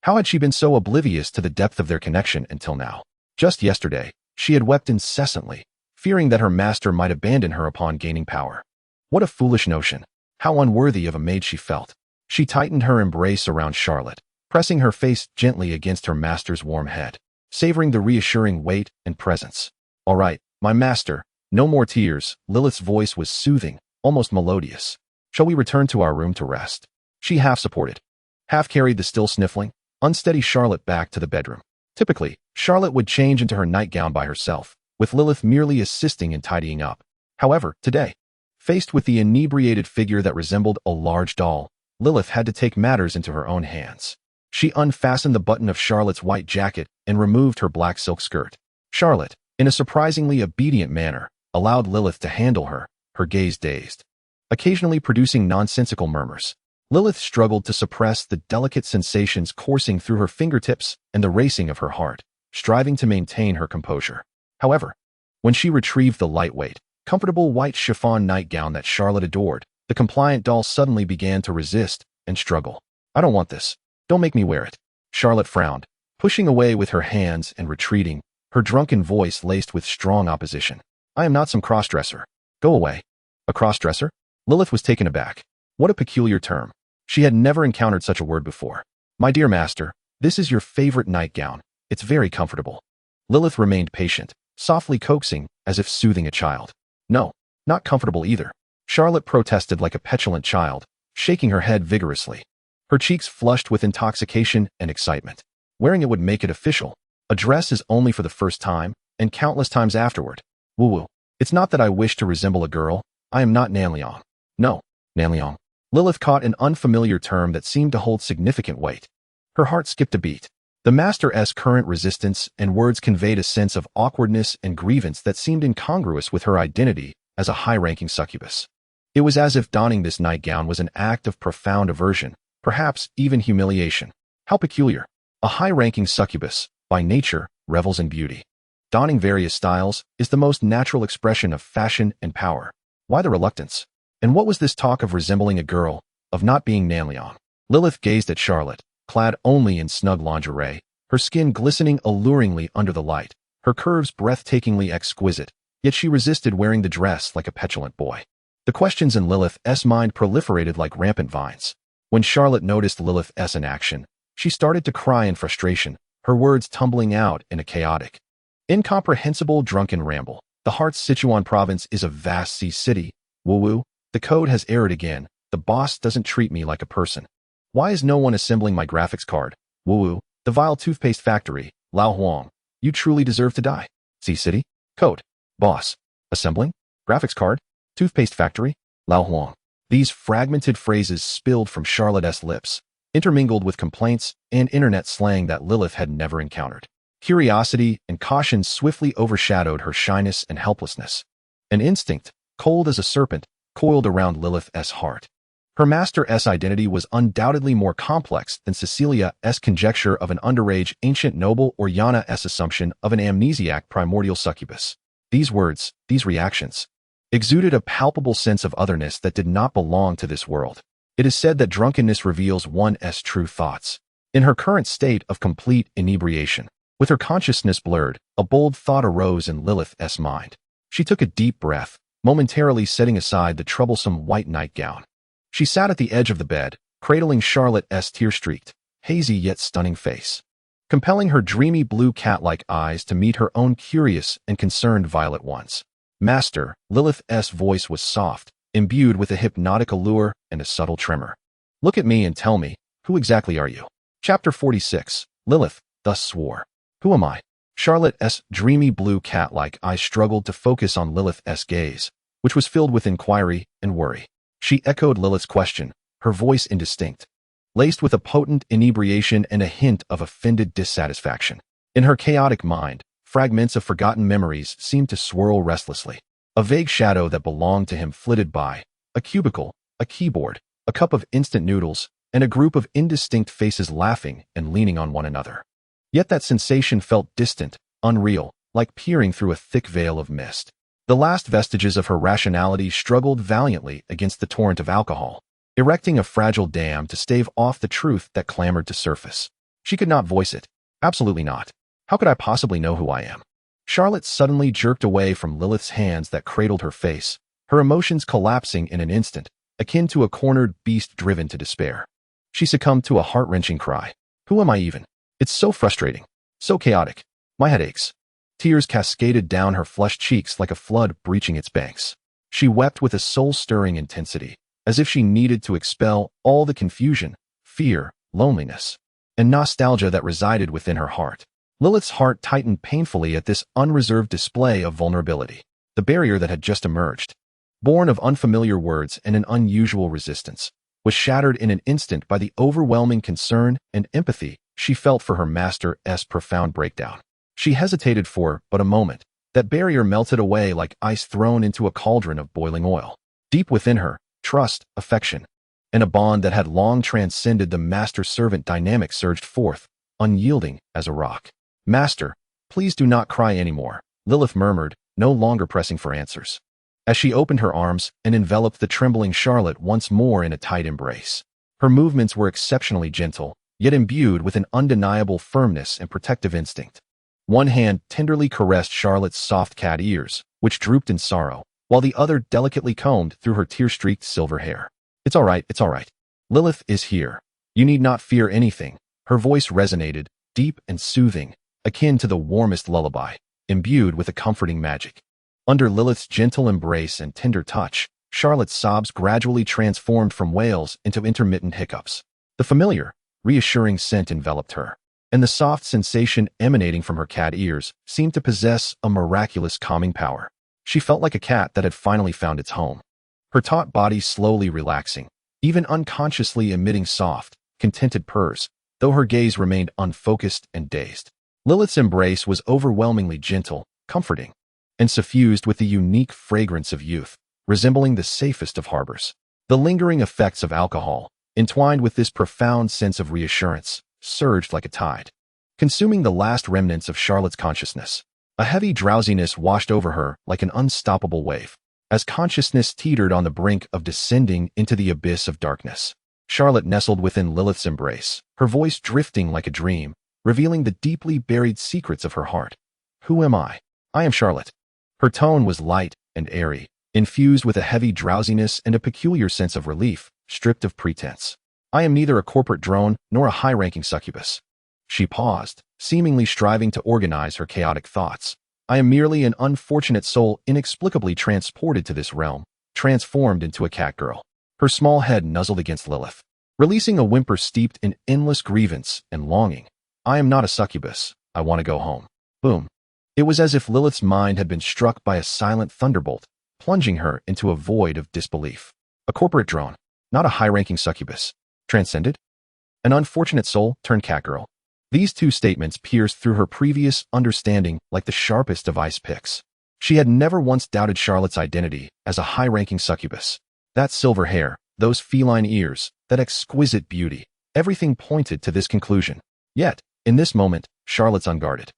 How had she been so oblivious to the depth of their connection until now? Just yesterday, she had wept incessantly, fearing that her master might abandon her upon gaining power. What a foolish notion! How unworthy of a maid she felt! She tightened her embrace around Charlotte, pressing her face gently against her master's warm head, savoring the reassuring weight and presence. "All right, my master, no more tears." Lilyth's voice was soothing, almost melodious. "Shall we return to our room to rest?" She half-supported, half-carried the still sniffling, unsteady Charlotte back to the bedroom. Typically, Charlotte would change into her nightgown by herself, with Lilyth merely assisting in tidying up. However, today, faced with the inebriated figure that resembled a large doll, Lilyth had to take matters into her own hands. She unfastened the button of Charlotte's white jacket and removed her black silk skirt. Charlotte, in a surprisingly obedient manner, allowed Lilyth to handle her, her gaze dazed, occasionally producing nonsensical murmurs. Lilyth struggled to suppress the delicate sensations coursing through her fingertips and the racing of her heart, striving to maintain her composure. However, when she retrieved the lightweight, comfortable white chiffon nightgown that Charlotte adored, the compliant doll suddenly began to resist and struggle. "I don't want this. Don't make me wear it." Charlotte frowned, pushing away with her hands and retreating, her drunken voice laced with strong opposition. "I am not some crossdresser. Go away." "A crossdresser?" Lilyth was taken aback. What a peculiar term. She had never encountered such a word before. "My dear master, this is your favorite nightgown. It's very comfortable." Lilyth remained patient, softly coaxing, as if soothing a child. "No, not comfortable either." Charlotte protested like a petulant child, shaking her head vigorously. Her cheeks flushed with intoxication and excitement. Wearing it would make it official. A dress is only for the first time, and countless times afterward. Woo-woo. It's not that I wish to resemble a girl. I am not Nanliang. No, Nanliang. Lilyth caught an unfamiliar term that seemed to hold significant weight. Her heart skipped a beat. The master's current resistance and words conveyed a sense of awkwardness and grievance that seemed incongruous with her identity as a high-ranking succubus. It was as if donning this nightgown was an act of profound aversion, perhaps even humiliation. How peculiar. A high-ranking succubus, by nature, revels in beauty. Donning various styles is the most natural expression of fashion and power. Why the reluctance? And what was this talk of resembling a girl, of not being Nanliang? Lilyth gazed at Charlotte, clad only in snug lingerie, her skin glistening alluringly under the light, her curves breathtakingly exquisite, yet she resisted wearing the dress like a petulant boy. The questions in Lilyth's mind proliferated like rampant vines. When Charlotte noticed Lilyth's in action, she started to cry in frustration, her words tumbling out in a chaotic, incomprehensible drunken ramble. The heart's Sichuan province is a vast sea city. Woo-woo, the code has erred again. The boss doesn't treat me like a person. Why is no one assembling my graphics card? Woo-woo, the vile toothpaste factory. Lao Huang. You truly deserve to die. See city, code, boss, assembling, graphics card, toothpaste factory, Lao Huang. These fragmented phrases spilled from Charlotte's lips, intermingled with complaints and internet slang that Lilyth had never encountered. Curiosity and caution swiftly overshadowed her shyness and helplessness. An instinct, cold as a serpent, coiled around Lilyth's heart. Her master's identity was undoubtedly more complex than Cecilia's conjecture of an underage ancient noble or Yana's assumption of an amnesiac primordial succubus. These words, these reactions, exuded a palpable sense of otherness that did not belong to this world. It is said that drunkenness reveals one's true thoughts. In her current state of complete inebriation, with her consciousness blurred, a bold thought arose in Lilyth's mind. She took a deep breath, momentarily setting aside the troublesome white nightgown. She sat at the edge of the bed, cradling Charlotte's tear-streaked, hazy yet stunning face, compelling her dreamy blue cat-like eyes to meet her own curious and concerned violet ones. Master, Lilyth's voice was soft, imbued with a hypnotic allure and a subtle tremor. Look at me and tell me, who exactly are you? Chapter 46. Lilyth thus swore. Who am I? Charlotte's dreamy blue cat-like eyes struggled to focus on Lilyth's gaze, which was filled with inquiry and worry. She echoed Lilyth's question, her voice indistinct, laced with a potent inebriation and a hint of offended dissatisfaction. In her chaotic mind, fragments of forgotten memories seemed to swirl restlessly. A vague shadow that belonged to him flitted by, a cubicle, a keyboard, a cup of instant noodles, and a group of indistinct faces laughing and leaning on one another. Yet that sensation felt distant, unreal, like peering through a thick veil of mist. The last vestiges of her rationality struggled valiantly against the torrent of alcohol, erecting a fragile dam to stave off the truth that clamored to surface. She could not voice it. Absolutely not. How could I possibly know who I am? Charlotte suddenly jerked away from Lilyth's hands that cradled her face, her emotions collapsing in an instant, akin to a cornered beast driven to despair. She succumbed to a heart-wrenching cry. Who am I even? It's so frustrating, so chaotic. My head aches. Tears cascaded down her flushed cheeks like a flood breaching its banks. She wept with a soul-stirring intensity, as if she needed to expel all the confusion, fear, loneliness, and nostalgia that resided within her heart. Lilyth's heart tightened painfully at this unreserved display of vulnerability. The barrier that had just emerged, born of unfamiliar words and an unusual resistance, was shattered in an instant by the overwhelming concern and empathy she felt for her master's profound breakdown. She hesitated for but a moment. That barrier melted away like ice thrown into a cauldron of boiling oil. Deep within her, trust, affection, and a bond that had long transcended the master-servant dynamic surged forth, unyielding as a rock. Master, please do not cry anymore, Lilyth murmured, no longer pressing for answers. As she opened her arms and enveloped the trembling Charlotte once more in a tight embrace. Her movements were exceptionally gentle, yet imbued with an undeniable firmness and protective instinct. One hand tenderly caressed Charlotte's soft cat ears, which drooped in sorrow, while the other delicately combed through her tear-streaked silver hair. It's all right, it's all right. Lilyth is here. You need not fear anything. Her voice resonated, deep and soothing, akin to the warmest lullaby, imbued with a comforting magic. Under Lilyth's gentle embrace and tender touch, Charlotte's sobs gradually transformed from wails into intermittent hiccups. The familiar, reassuring scent enveloped her, and the soft sensation emanating from her cat ears seemed to possess a miraculous calming power. She felt like a cat that had finally found its home. Her taut body slowly relaxing, even unconsciously emitting soft, contented purrs, though her gaze remained unfocused and dazed. Lilyth's embrace was overwhelmingly gentle, comforting, and suffused with the unique fragrance of youth, resembling the safest of harbors. The lingering effects of alcohol, entwined with this profound sense of reassurance, surged like a tide, consuming the last remnants of Charlotte's consciousness. A heavy drowsiness washed over her like an unstoppable wave, as consciousness teetered on the brink of descending into the abyss of darkness. Charlotte nestled within Lilyth's embrace, her voice drifting like a dream, revealing the deeply buried secrets of her heart. Who am I? I am Charlotte. Her tone was light and airy, infused with a heavy drowsiness and a peculiar sense of relief, stripped of pretense. I am neither a corporate drone nor a high-ranking succubus. She paused, seemingly striving to organize her chaotic thoughts. I am merely an unfortunate soul inexplicably transported to this realm, transformed into a catgirl. Her small head nuzzled against Lilyth, releasing a whimper steeped in endless grievance and longing. I am not a succubus. I want to go home. Boom. It was as if Lilyth's mind had been struck by a silent thunderbolt, plunging her into a void of disbelief. A corporate drone, not a high-ranking succubus. Transcended? An unfortunate soul turned catgirl. These two statements pierced through her previous understanding like the sharpest of ice picks. She had never once doubted Charlotte's identity as a high-ranking succubus. That silver hair, those feline ears, that exquisite beauty, everything pointed to this conclusion. Yet, in this moment, Charlotte's unguarded.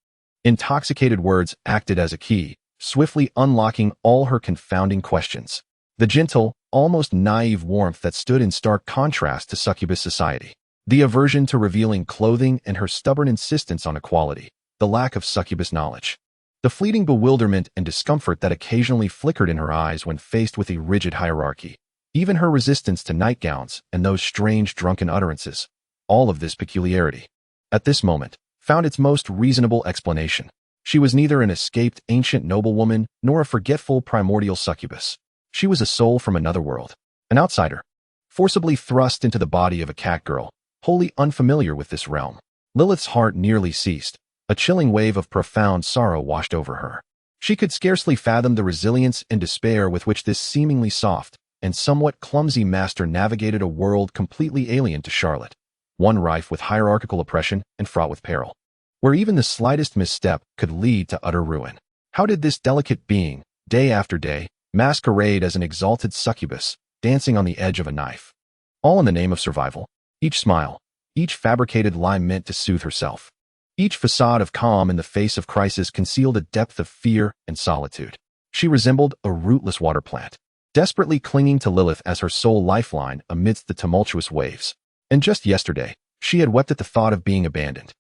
Intoxicated words acted as a key, swiftly unlocking all her confounding questions. The gentle, almost naive warmth that stood in stark contrast to succubus society. The aversion to revealing clothing and her stubborn insistence on equality. The lack of succubus knowledge. The fleeting bewilderment and discomfort that occasionally flickered in her eyes when faced with a rigid hierarchy. Even her resistance to nightgowns and those strange drunken utterances. All of this peculiarity, at this moment, found its most reasonable explanation. She was neither an escaped ancient noblewoman nor a forgetful primordial succubus. She was a soul from another world, an outsider, forcibly thrust into the body of a catgirl, wholly unfamiliar with this realm. Lilyth's heart nearly ceased. A chilling wave of profound sorrow washed over her. She could scarcely fathom the resilience and despair with which this seemingly soft and somewhat clumsy master navigated a world completely alien to Charlotte, one rife with hierarchical oppression and fraught with peril, where even the slightest misstep could lead to utter ruin. How did this delicate being, day after day, masquerade as an exalted succubus, dancing on the edge of a knife? All in the name of survival. Each smile, each fabricated lie meant to soothe herself. Each facade of calm in the face of crisis concealed a depth of fear and solitude. She resembled a rootless water plant, desperately clinging to Lilyth as her sole lifeline amidst the tumultuous waves. And just yesterday, she had wept at the thought of being abandoned.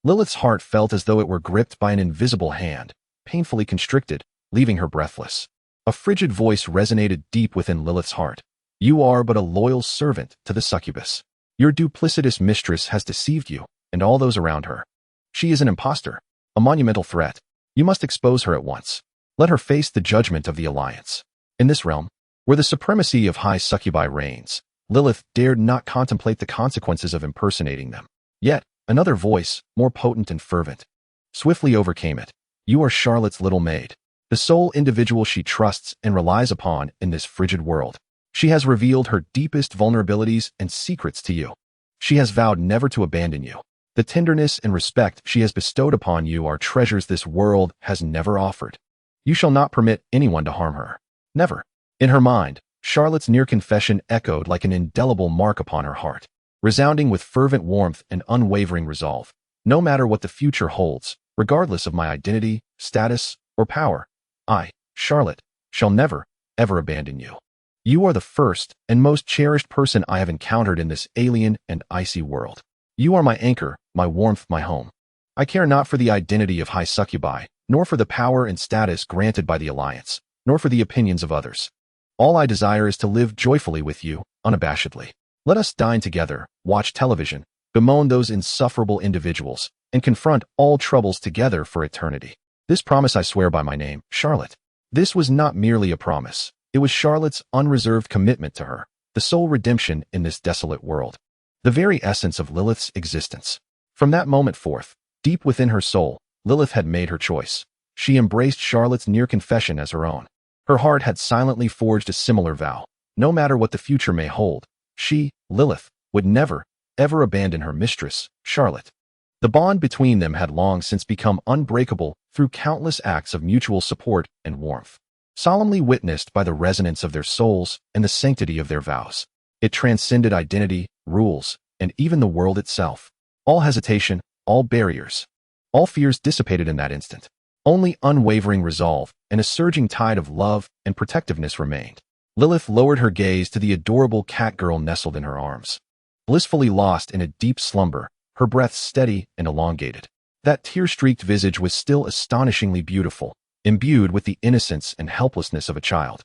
Lilyth's heart felt as though it were gripped by an invisible hand, painfully constricted, leaving her breathless. A frigid voice resonated deep within Lilyth's heart. You are but a loyal servant to the succubus. Your duplicitous mistress has deceived you and all those around her. She is an imposter, a monumental threat. You must expose her at once. Let her face the judgment of the Alliance. In this realm, where the supremacy of high succubi reigns, Lilyth dared not contemplate the consequences of impersonating them. Yet, another voice, more potent and fervent, swiftly overcame it. You are Charlotte's little maid, the sole individual she trusts and relies upon in this frigid world. She has revealed her deepest vulnerabilities and secrets to you. She has vowed never to abandon you. The tenderness and respect she has bestowed upon you are treasures this world has never offered. You shall not permit anyone to harm her. Never. In her mind, Charlotte's near confession echoed like an indelible mark upon her heart, resounding with fervent warmth and unwavering resolve. No matter what the future holds, regardless of my identity, status, or power, I, Charlotte, shall never, ever abandon you. You are the first and most cherished person I have encountered in this alien and icy world. You are my anchor, my warmth, my home. I care not for the identity of high succubi, nor for the power and status granted by the Alliance, nor for the opinions of others. All I desire is to live joyfully with you, unabashedly. Let us dine together, watch television, bemoan those insufferable individuals, and confront all troubles together for eternity. This promise I swear by my name, Charlotte. This was not merely a promise. It was Charlotte's unreserved commitment to her, the sole redemption in this desolate world. The very essence of Lilyth's existence. From that moment forth, deep within her soul, Lilyth had made her choice. She embraced Charlotte's near confession as her own. Her heart had silently forged a similar vow. No matter what the future may hold, she, Lilyth, would never, ever abandon her mistress, Charlotte. The bond between them had long since become unbreakable through countless acts of mutual support and warmth, solemnly witnessed by the resonance of their souls and the sanctity of their vows. It transcended identity, rules, and even the world itself. All hesitation, all barriers, all fears dissipated in that instant. Only unwavering resolve and a surging tide of love and protectiveness remained. Lilyth lowered her gaze to the adorable catgirl nestled in her arms. Blissfully lost in a deep slumber, her breath steady and elongated. That tear-streaked visage was still astonishingly beautiful, imbued with the innocence and helplessness of a child.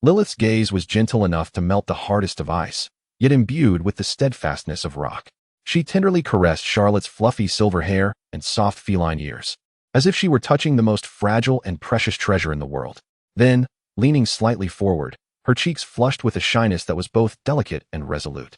Lilyth's gaze was gentle enough to melt the hardest of ice, yet imbued with the steadfastness of rock. She tenderly caressed Charlotte's fluffy silver hair and soft feline ears, as if she were touching the most fragile and precious treasure in the world. Then, leaning slightly forward, her cheeks flushed with a shyness that was both delicate and resolute.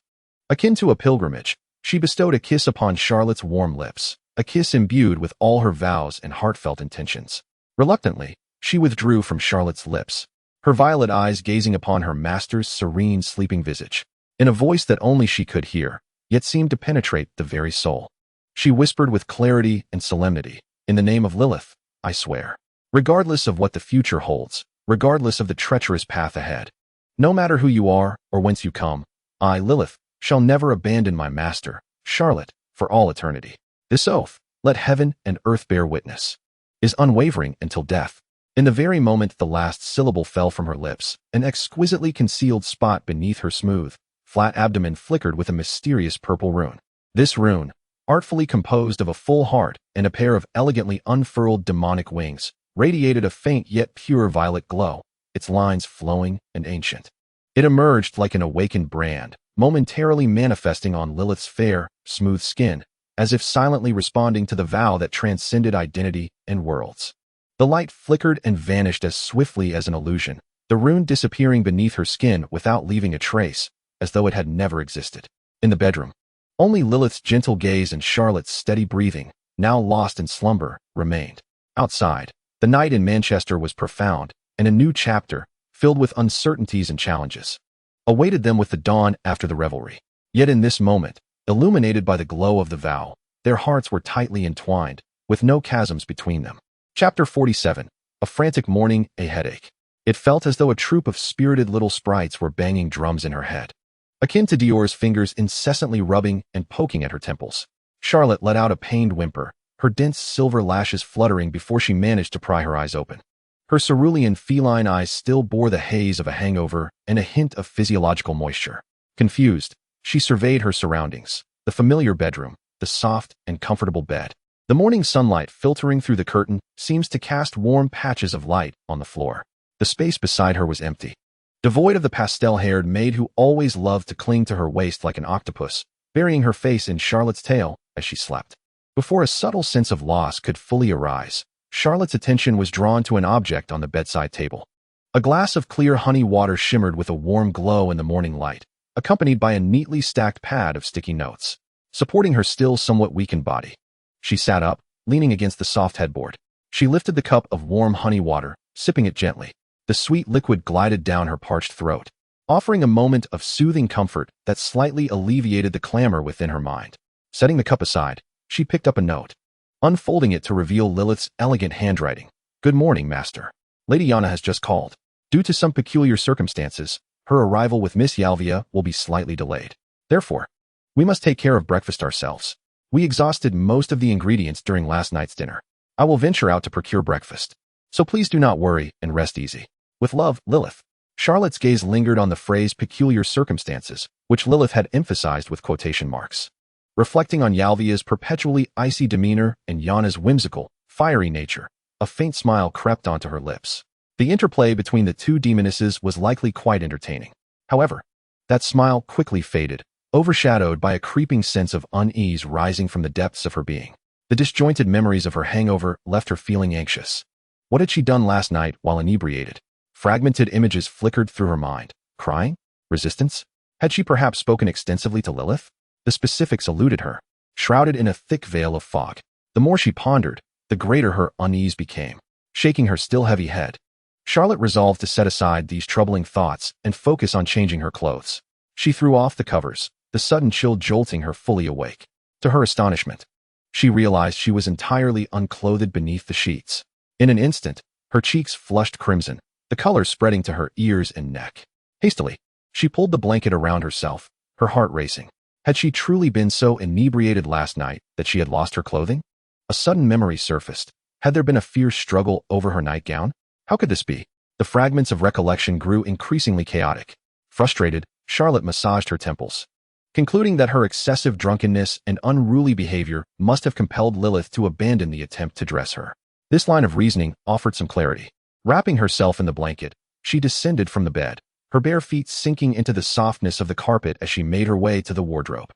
Akin to a pilgrimage, she bestowed a kiss upon Charlotte's warm lips, a kiss imbued with all her vows and heartfelt intentions. Reluctantly, she withdrew from Charlotte's lips, her violet eyes gazing upon her master's serene sleeping visage. In a voice that only she could hear, yet seemed to penetrate the very soul, she whispered with clarity and solemnity, "In the name of Lilyth, I swear. Regardless of what the future holds, regardless of the treacherous path ahead, no matter who you are or whence you come, I, Lilyth, shall never abandon my master, Charlotte, for all eternity. This oath, let heaven and earth bear witness, is unwavering until death." In the very moment the last syllable fell from her lips, an exquisitely concealed spot beneath her smooth, flat abdomen flickered with a mysterious purple rune. This rune, artfully composed of a full heart and a pair of elegantly unfurled demonic wings, radiated a faint yet pure violet glow, its lines flowing and ancient. It emerged like an awakened brand, momentarily manifesting on Lilyth's fair, smooth skin, as if silently responding to the vow that transcended identity and worlds. The light flickered and vanished as swiftly as an illusion, the rune disappearing beneath her skin without leaving a trace, as though it had never existed. In the bedroom, only Lilyth's gentle gaze and Charlotte's steady breathing, now lost in slumber, remained. Outside, the night in Manchester was profound, and a new chapter, filled with uncertainties and challenges, awaited them with the dawn after the revelry. Yet in this moment, illuminated by the glow of the vow, their hearts were tightly entwined, with no chasms between them. Chapter 47. A frantic morning, a headache. It felt as though a troop of spirited little sprites were banging drums in her head, akin to Dior's fingers incessantly rubbing and poking at her temples. Charlotte let out a pained whimper, her dense silver lashes fluttering before she managed to pry her eyes open. Her cerulean feline eyes still bore the haze of a hangover and a hint of physiological moisture. Confused, she surveyed her surroundings, the familiar bedroom, the soft and comfortable bed. The morning sunlight filtering through the curtain seems to cast warm patches of light on the floor. The space beside her was empty, devoid of the pastel-haired maid who always loved to cling to her waist like an octopus, burying her face in Charlotte's tail as she slept. Before a subtle sense of loss could fully arise, Charlotte's attention was drawn to an object on the bedside table. A glass of clear honey water shimmered with a warm glow in the morning light, accompanied by a neatly stacked pad of sticky notes, supporting her still somewhat weakened body. She sat up, leaning against the soft headboard. She lifted the cup of warm honey water, sipping it gently. The sweet liquid glided down her parched throat, offering a moment of soothing comfort that slightly alleviated the clamor within her mind. Setting the cup aside, she picked up a note, unfolding it to reveal Lilyth's elegant handwriting. "Good morning, master. Lady Yana has just called. Due to some peculiar circumstances, her arrival with Miss Yalvia will be slightly delayed. Therefore, we must take care of breakfast ourselves. We exhausted most of the ingredients during last night's dinner. I will venture out to procure breakfast, so please do not worry and rest easy. With love, Lilyth." Charlotte's gaze lingered on the phrase peculiar circumstances, which Lilyth had emphasized with quotation marks. Reflecting on Yalvia's perpetually icy demeanor and Yana's whimsical, fiery nature, a faint smile crept onto her lips. The interplay between the two demonesses was likely quite entertaining. However, that smile quickly faded, overshadowed by a creeping sense of unease rising from the depths of her being. The disjointed memories of her hangover left her feeling anxious. What had she done last night while inebriated? Fragmented images flickered through her mind. Crying? Resistance? Had she perhaps spoken extensively to Lilyth? The specifics eluded her, shrouded in a thick veil of fog. The more she pondered, the greater her unease became. Shaking her still heavy head, Charlotte resolved to set aside these troubling thoughts and focus on changing her clothes. She threw off the covers, the sudden chill jolting her fully awake. To her astonishment, she realized she was entirely unclothed beneath the sheets. In an instant, her cheeks flushed crimson, the color spreading to her ears and neck. Hastily, she pulled the blanket around herself, her heart racing. Had she truly been so inebriated last night that she had lost her clothing? A sudden memory surfaced. Had there been a fierce struggle over her nightgown? How could this be? The fragments of recollection grew increasingly chaotic. Frustrated, Charlotte massaged her temples, concluding that her excessive drunkenness and unruly behavior must have compelled Lilyth to abandon the attempt to dress her. This line of reasoning offered some clarity. Wrapping herself in the blanket, she descended from the bed, her bare feet sinking into the softness of the carpet as she made her way to the wardrobe.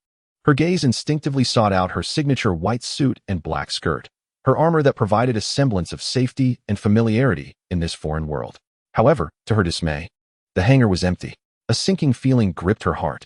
Her gaze instinctively sought out her signature white suit and black skirt, her armor that provided a semblance of safety and familiarity in this foreign world. However, to her dismay, the hanger was empty. A sinking feeling gripped her heart.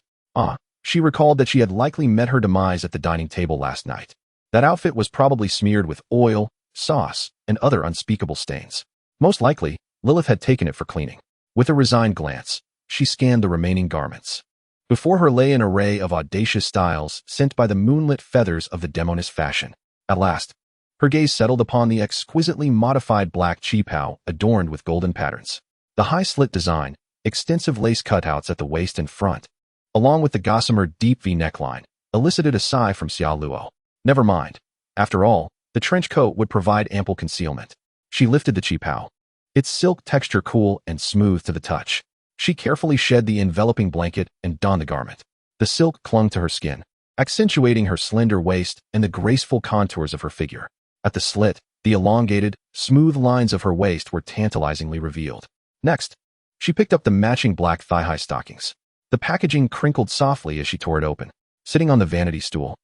She recalled that she had likely met her demise at the dining table last night. That outfit was probably smeared with oil, sauce, and other unspeakable stains. Most likely, Lilyth had taken it for cleaning. With a resigned glance, she scanned the remaining garments. Before her lay an array of audacious styles sent by the moonlit feathers of the demoness fashion. At last, her gaze settled upon the exquisitely modified black chipao adorned with golden patterns. The high-slit design, extensive lace cutouts at the waist and front, along with the gossamer deep V neckline, elicited a sigh from Xia Luo. Never mind. After all, the trench coat would provide ample concealment. She lifted the chipao, its silk texture cool and smooth to the touch. She carefully shed the enveloping blanket and donned the garment. The silk clung to her skin, accentuating her slender waist and the graceful contours of her figure. At the slit, the elongated, smooth lines of her waist were tantalizingly revealed. Next, she picked up the matching black thigh-high stockings. The packaging crinkled softly as she tore it open. Sitting on the vanity stool,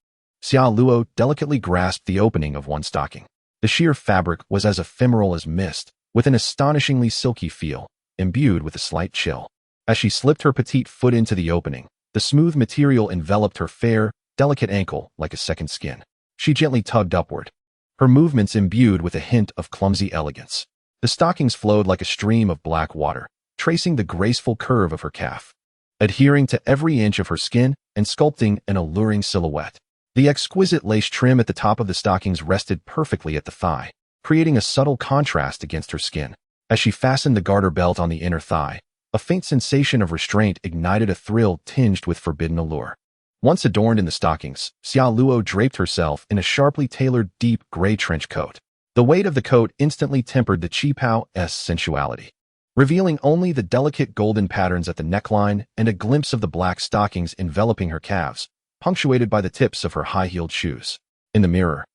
Xia Luo delicately grasped the opening of one stocking. The sheer fabric was as ephemeral as mist, with an astonishingly silky feel, imbued with a slight chill. As she slipped her petite foot into the opening, the smooth material enveloped her fair, delicate ankle like a second skin. She gently tugged upward, her movements imbued with a hint of clumsy elegance. The stockings flowed like a stream of black water, tracing the graceful curve of her calf, adhering to every inch of her skin and sculpting an alluring silhouette. The exquisite lace trim at the top of the stockings rested perfectly at the thigh, creating a subtle contrast against her skin. As she fastened the garter belt on the inner thigh, a faint sensation of restraint ignited a thrill tinged with forbidden allure. Once adorned in the stockings, Xia Luo draped herself in a sharply tailored deep gray trench coat. The weight of the coat instantly tempered the chipao's sensuality, revealing only the delicate golden patterns at the neckline and a glimpse of the black stockings enveloping her calves, punctuated by the tips of her high-heeled shoes. In the mirror,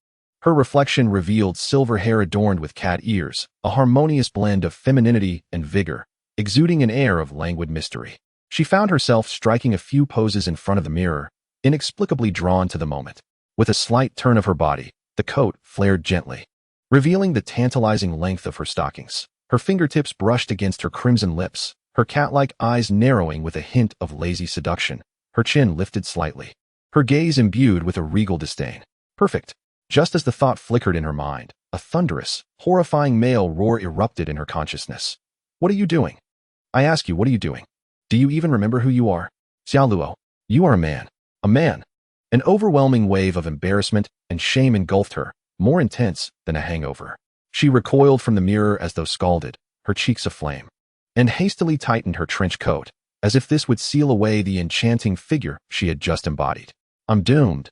her reflection revealed silver hair adorned with cat ears, a harmonious blend of femininity and vigor, exuding an air of languid mystery. She found herself striking a few poses in front of the mirror, inexplicably drawn to the moment. With a slight turn of her body, the coat flared gently, revealing the tantalizing length of her stockings. Her fingertips brushed against her crimson lips, her cat-like eyes narrowing with a hint of lazy seduction, her chin lifted slightly, her gaze imbued with a regal disdain. Perfect. Just as the thought flickered in her mind, a thunderous, horrifying male roar erupted in her consciousness. What are you doing? I ask you, what are you doing? Do you even remember who you are? Xia Luo, you are a man. A man. An overwhelming wave of embarrassment and shame engulfed her, more intense than a hangover. She recoiled from the mirror as though scalded, her cheeks aflame, and hastily tightened her trench coat, as if this would seal away the enchanting figure she had just embodied. I'm doomed,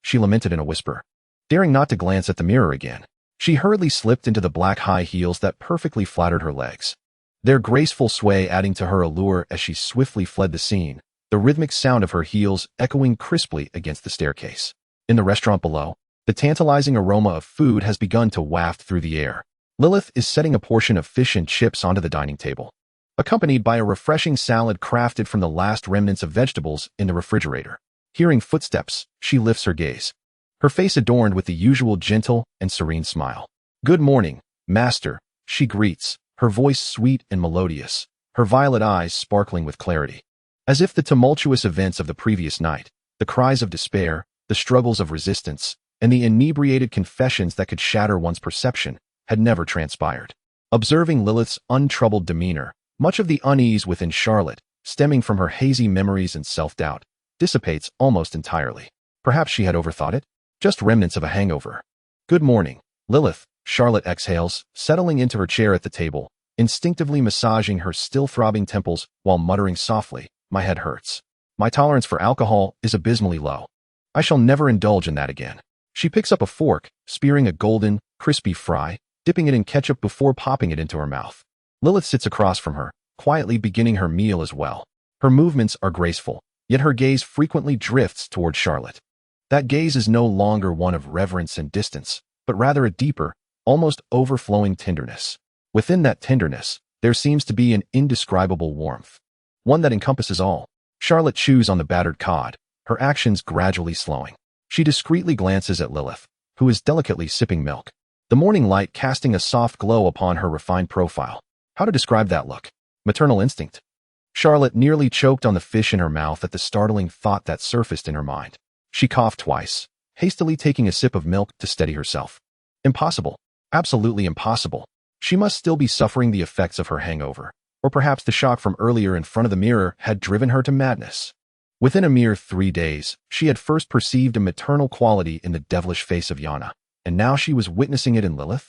she lamented in a whisper. Daring not to glance at the mirror again, she hurriedly slipped into the black high heels that perfectly flattered her legs, their graceful sway adding to her allure as she swiftly fled the scene, the rhythmic sound of her heels echoing crisply against the staircase. In the restaurant below, the tantalizing aroma of food has begun to waft through the air. Lilyth is setting a portion of fish and chips onto the dining table, accompanied by a refreshing salad crafted from the last remnants of vegetables in the refrigerator. Hearing footsteps, she lifts her gaze, her face adorned with the usual gentle and serene smile. Good morning, master, she greets, her voice sweet and melodious, her violet eyes sparkling with clarity. As if the tumultuous events of the previous night, the cries of despair, the struggles of resistance, and the inebriated confessions that could shatter one's perception, had never transpired. Observing Lilyth's untroubled demeanor, much of the unease within Charlotte, stemming from her hazy memories and self-doubt, dissipates almost entirely. Perhaps she had overthought it? Just remnants of a hangover. Good morning, Lilyth, Charlotte exhales, settling into her chair at the table, instinctively massaging her still-throbbing temples while muttering softly, my head hurts. My tolerance for alcohol is abysmally low. I shall never indulge in that again. She picks up a fork, spearing a golden, crispy fry, dipping it in ketchup before popping it into her mouth. Lilyth sits across from her, quietly beginning her meal as well. Her movements are graceful, yet her gaze frequently drifts toward Charlotte. That gaze is no longer one of reverence and distance, but rather a deeper, almost overflowing tenderness. Within that tenderness, there seems to be an indescribable warmth, one that encompasses all. Charlotte chews on the battered cod, her actions gradually slowing. She discreetly glances at Lilyth, who is delicately sipping milk, the morning light casting a soft glow upon her refined profile. How to describe that look? Maternal instinct? Charlotte nearly choked on the fish in her mouth at the startling thought that surfaced in her mind. She coughed twice, hastily taking a sip of milk to steady herself. Impossible. Absolutely impossible. She must still be suffering the effects of her hangover, or perhaps the shock from earlier in front of the mirror had driven her to madness. Within a mere 3 days, she had first perceived a maternal quality in the devilish face of Yana, and now she was witnessing it in Lilyth?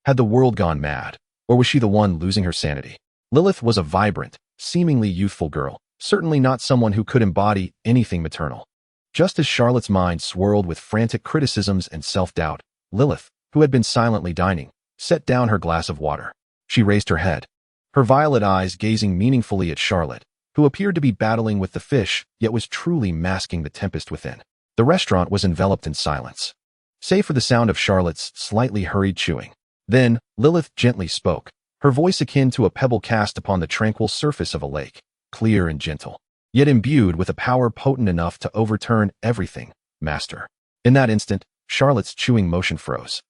Had the world gone mad, or was she the one losing her sanity? Lilyth was a vibrant, seemingly youthful girl, certainly not someone who could embody anything maternal. Just as Charlotte's mind swirled with frantic criticisms and self-doubt, Lilyth, who had been silently dining, set down her glass of water. She raised her head, her violet eyes gazing meaningfully at Charlotte, who appeared to be battling with the fish, yet was truly masking the tempest within. The restaurant was enveloped in silence, save for the sound of Charlotte's slightly hurried chewing. Then, Lilyth gently spoke, her voice akin to a pebble cast upon the tranquil surface of a lake, clear and gentle, yet imbued with a power potent enough to overturn everything. Master. In that instant, Charlotte's chewing motion froze,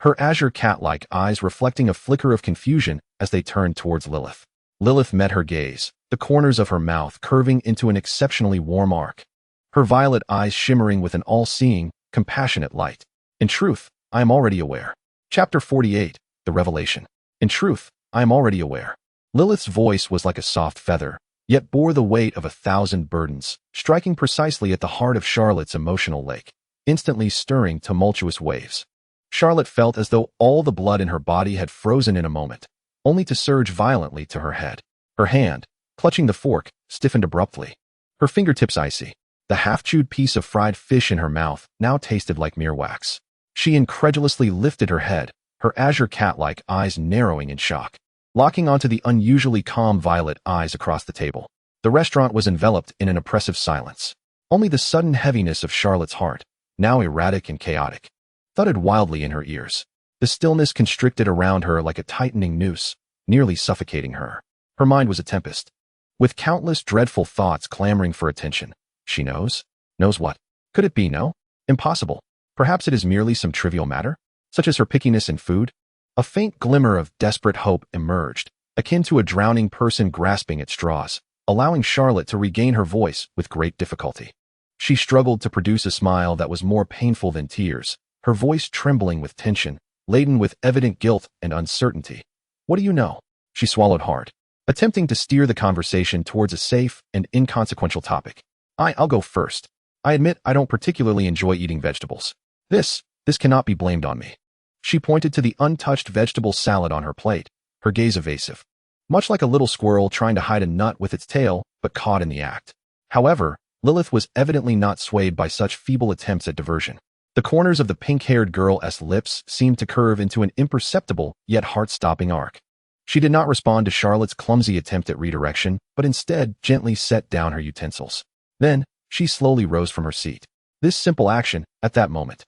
her azure cat-like eyes reflecting a flicker of confusion as they turned towards Lilyth. Lilyth met her gaze, the corners of her mouth curving into an exceptionally warm arc, her violet eyes shimmering with an all-seeing, compassionate light. In truth, I am already aware. Chapter 48, The Revelation. In truth, I am already aware. Lilyth's voice was like a soft feather, yet bore the weight of 1,000 burdens, striking precisely at the heart of Charlotte's emotional lake, instantly stirring tumultuous waves. Charlotte felt as though all the blood in her body had frozen in a moment, only to surge violently to her head. Her hand, clutching the fork, stiffened abruptly, her fingertips icy. The half-chewed piece of fried fish in her mouth now tasted like mere wax. She incredulously lifted her head, her azure cat-like eyes narrowing in shock, locking onto the unusually calm violet eyes across the table. The restaurant was enveloped in an oppressive silence. Only the sudden heaviness of Charlotte's heart, now erratic and chaotic, thudded wildly in her ears. The stillness constricted around her like a tightening noose, nearly suffocating her. Her mind was a tempest, with countless dreadful thoughts clamoring for attention. She knows? Knows what? Could it be no? Impossible. Perhaps it is merely some trivial matter, such as her pickiness in food? A faint glimmer of desperate hope emerged, akin to a drowning person grasping at straws, allowing Charlotte to regain her voice with great difficulty. She struggled to produce a smile that was more painful than tears, her voice trembling with tension, laden with evident guilt and uncertainty. What do you know? She swallowed hard, attempting to steer the conversation towards a safe and inconsequential topic. I'll go first. I admit I don't particularly enjoy eating vegetables. This cannot be blamed on me. She pointed to the untouched vegetable salad on her plate, her gaze evasive, much like a little squirrel trying to hide a nut with its tail, but caught in the act. However, Lilyth was evidently not swayed by such feeble attempts at diversion. The corners of the pink-haired girl's lips seemed to curve into an imperceptible yet heart-stopping arc. She did not respond to Charlotte's clumsy attempt at redirection, but instead gently set down her utensils. Then, she slowly rose from her seat. This simple action, at that moment,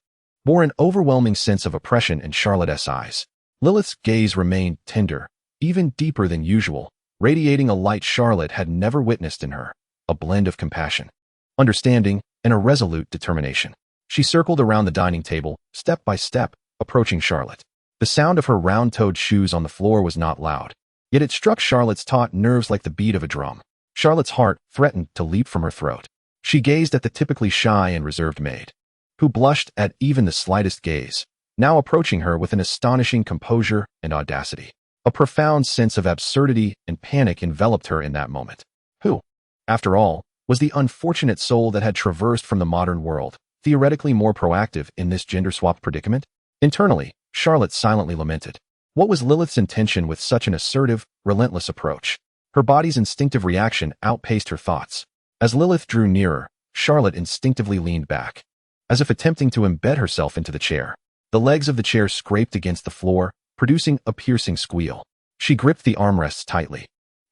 bore an overwhelming sense of oppression in Charlotte's eyes. Lilyth's gaze remained tender, even deeper than usual, radiating a light Charlotte had never witnessed in her, a blend of compassion, understanding, and a resolute determination. She circled around the dining table, step by step, approaching Charlotte. The sound of her round-toed shoes on the floor was not loud, yet it struck Charlotte's taut nerves like the beat of a drum. Charlotte's heart threatened to leap from her throat. She gazed at the typically shy and reserved maid, who blushed at even the slightest gaze, now approaching her with an astonishing composure and audacity. A profound sense of absurdity and panic enveloped her in that moment. Who, after all, was the unfortunate soul that had traversed from the modern world, theoretically more proactive in this gender-swapped predicament? Internally, Charlotte silently lamented. What was Lilyth's intention with such an assertive, relentless approach? Her body's instinctive reaction outpaced her thoughts. As Lilyth drew nearer, Charlotte instinctively leaned back, as if attempting to embed herself into the chair. The legs of the chair scraped against the floor, producing a piercing squeal. She gripped the armrests tightly,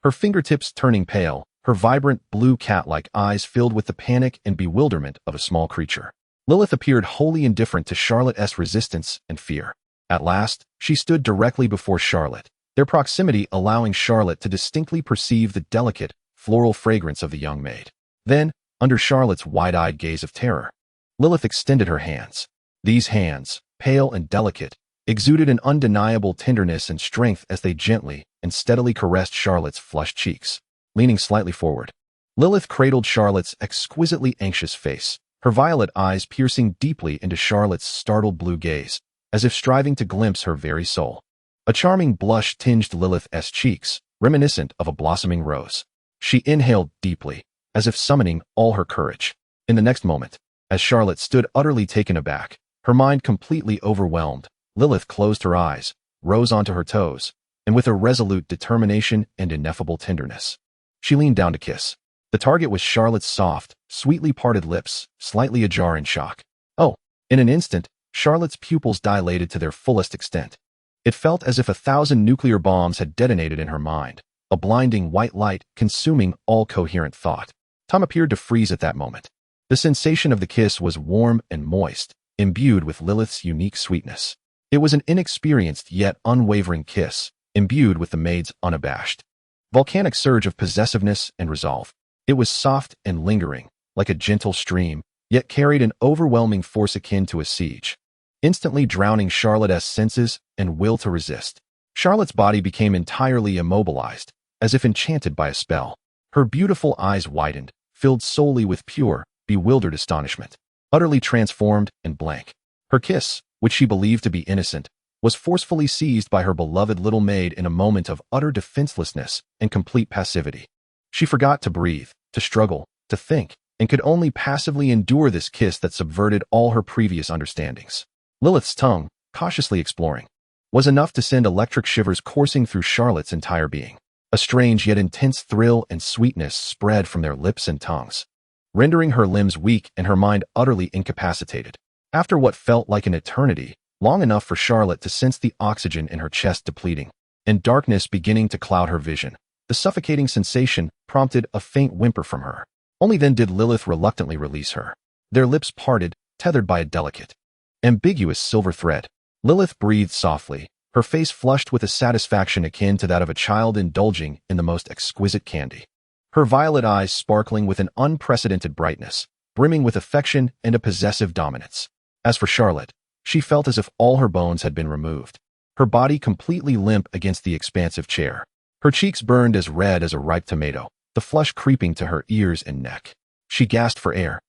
her fingertips turning pale, her vibrant blue cat-like eyes filled with the panic and bewilderment of a small creature. Lilyth appeared wholly indifferent to Charlotte's resistance and fear. At last, she stood directly before Charlotte, their proximity allowing Charlotte to distinctly perceive the delicate, floral fragrance of the young maid. Then, under Charlotte's wide-eyed gaze of terror, Lilyth extended her hands. These hands, pale and delicate, exuded an undeniable tenderness and strength as they gently and steadily caressed Charlotte's flushed cheeks. Leaning slightly forward, Lilyth cradled Charlotte's exquisitely anxious face, her violet eyes piercing deeply into Charlotte's startled blue gaze, as if striving to glimpse her very soul. A charming blush tinged Lilyth's cheeks, reminiscent of a blossoming rose. She inhaled deeply, as if summoning all her courage. In the next moment, as Charlotte stood utterly taken aback, her mind completely overwhelmed, Lilyth closed her eyes, rose onto her toes, and with a resolute determination and ineffable tenderness, she leaned down to kiss. The target was Charlotte's soft, sweetly parted lips, slightly ajar in shock. Oh! In an instant, Charlotte's pupils dilated to their fullest extent. It felt as if 1,000 nuclear bombs had detonated in her mind, a blinding white light consuming all coherent thought. Time appeared to freeze at that moment. The sensation of the kiss was warm and moist, imbued with Lilyth's unique sweetness. It was an inexperienced yet unwavering kiss, imbued with the maid's unabashed, volcanic surge of possessiveness and resolve. It was soft and lingering, like a gentle stream, yet carried an overwhelming force akin to a siege, instantly drowning Charlotte's senses and will to resist. Charlotte's body became entirely immobilized, as if enchanted by a spell. Her beautiful eyes widened, filled solely with pure, bewildered astonishment, utterly transformed and blank. Her kiss, which she believed to be innocent, was forcefully seized by her beloved little maid in a moment of utter defenselessness and complete passivity. She forgot to breathe, to struggle, to think, and could only passively endure this kiss that subverted all her previous understandings. Lilyth's tongue, cautiously exploring, was enough to send electric shivers coursing through Charlotte's entire being. A strange yet intense thrill and sweetness spread from their lips and tongues, rendering her limbs weak and her mind utterly incapacitated. After what felt like an eternity, long enough for Charlotte to sense the oxygen in her chest depleting, and darkness beginning to cloud her vision, the suffocating sensation prompted a faint whimper from her. Only then did Lilyth reluctantly release her. Their lips parted, tethered by a delicate, ambiguous silver thread. Lilyth breathed softly, her face flushed with a satisfaction akin to that of a child indulging in the most exquisite candy. Her violet eyes sparkling with an unprecedented brightness, brimming with affection and a possessive dominance. As for Charlotte, she felt as if all her bones had been removed, her body completely limp against the expansive chair. Her cheeks burned as red as a ripe tomato, the flush creeping to her ears and neck. She gasped for air,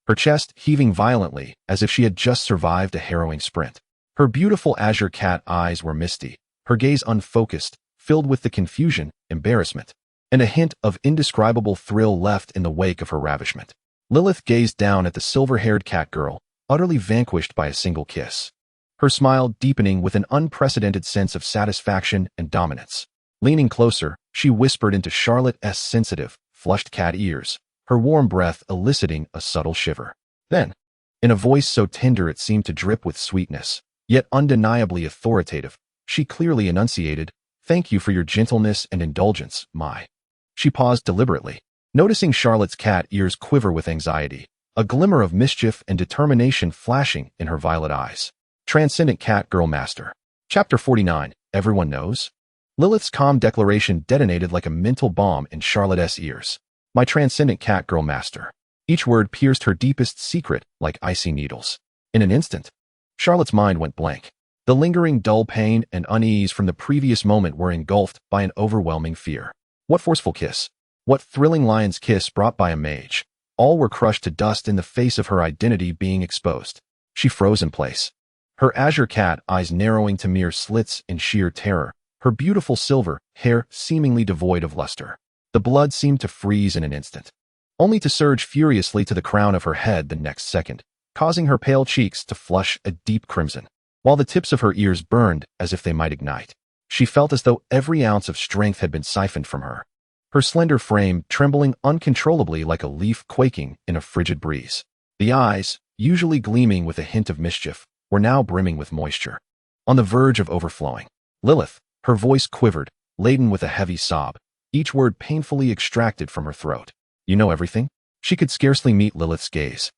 her chest heaving violently as if she had just survived a harrowing sprint. Her beautiful azure cat eyes were misty, her gaze unfocused, filled with the confusion, embarrassment, and a hint of indescribable thrill left in the wake of her ravishment. Lilyth gazed down at the silver-haired catgirl, utterly vanquished by a single kiss, her smile deepening with an unprecedented sense of satisfaction and dominance. Leaning closer, she whispered into Charlotte's sensitive, flushed cat ears, her warm breath eliciting a subtle shiver. Then, in a voice so tender it seemed to drip with sweetness, yet undeniably authoritative, she clearly enunciated, "Thank you for your gentleness and indulgence, my." She paused deliberately, noticing Charlotte's cat ears quiver with anxiety, a glimmer of mischief and determination flashing in her violet eyes. Transcendent Catgirl Master. Chapter 49. Everyone Knows? Lilyth's calm declaration detonated like a mental bomb in Charlotte's ears. My transcendent catgirl master. Each word pierced her deepest secret like icy needles. In an instant, Charlotte's mind went blank. The lingering dull pain and unease from the previous moment were engulfed by an overwhelming fear. What forceful kiss! What thrilling lion's kiss brought by a mage! All were crushed to dust in the face of her identity being exposed. She froze in place, her azure cat eyes narrowing to mere slits in sheer terror, her beautiful silver hair seemingly devoid of luster. The blood seemed to freeze in an instant, only to surge furiously to the crown of her head the next second, causing her pale cheeks to flush a deep crimson, while the tips of her ears burned as if they might ignite. She felt as though every ounce of strength had been siphoned from her, her slender frame trembling uncontrollably like a leaf quaking in a frigid breeze. The eyes, usually gleaming with a hint of mischief, were now brimming with moisture, on the verge of overflowing. Lilyth, her voice quivered, laden with a heavy sob, each word painfully extracted from her throat. You know everything? She could scarcely meet Lilyth's gaze,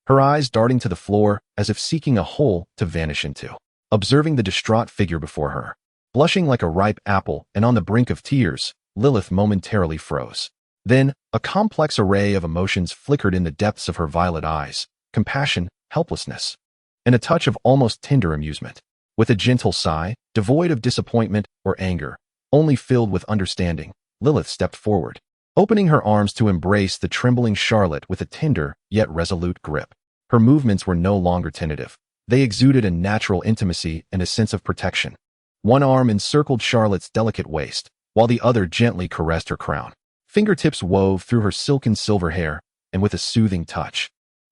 her eyes darting to the floor as if seeking a hole to vanish into. Observing the distraught figure before her, blushing like a ripe apple and on the brink of tears, Lilyth momentarily froze. Then, a complex array of emotions flickered in the depths of her violet eyes: compassion, helplessness, and a touch of almost tender amusement. With a gentle sigh, devoid of disappointment or anger, only filled with understanding, Lilyth stepped forward, opening her arms to embrace the trembling Charlotte with a tender yet resolute grip. Her movements were no longer tentative. They exuded a natural intimacy and a sense of protection. One arm encircled Charlotte's delicate waist, while the other gently caressed her crown. Fingertips wove through her silken silver hair, and with a soothing touch.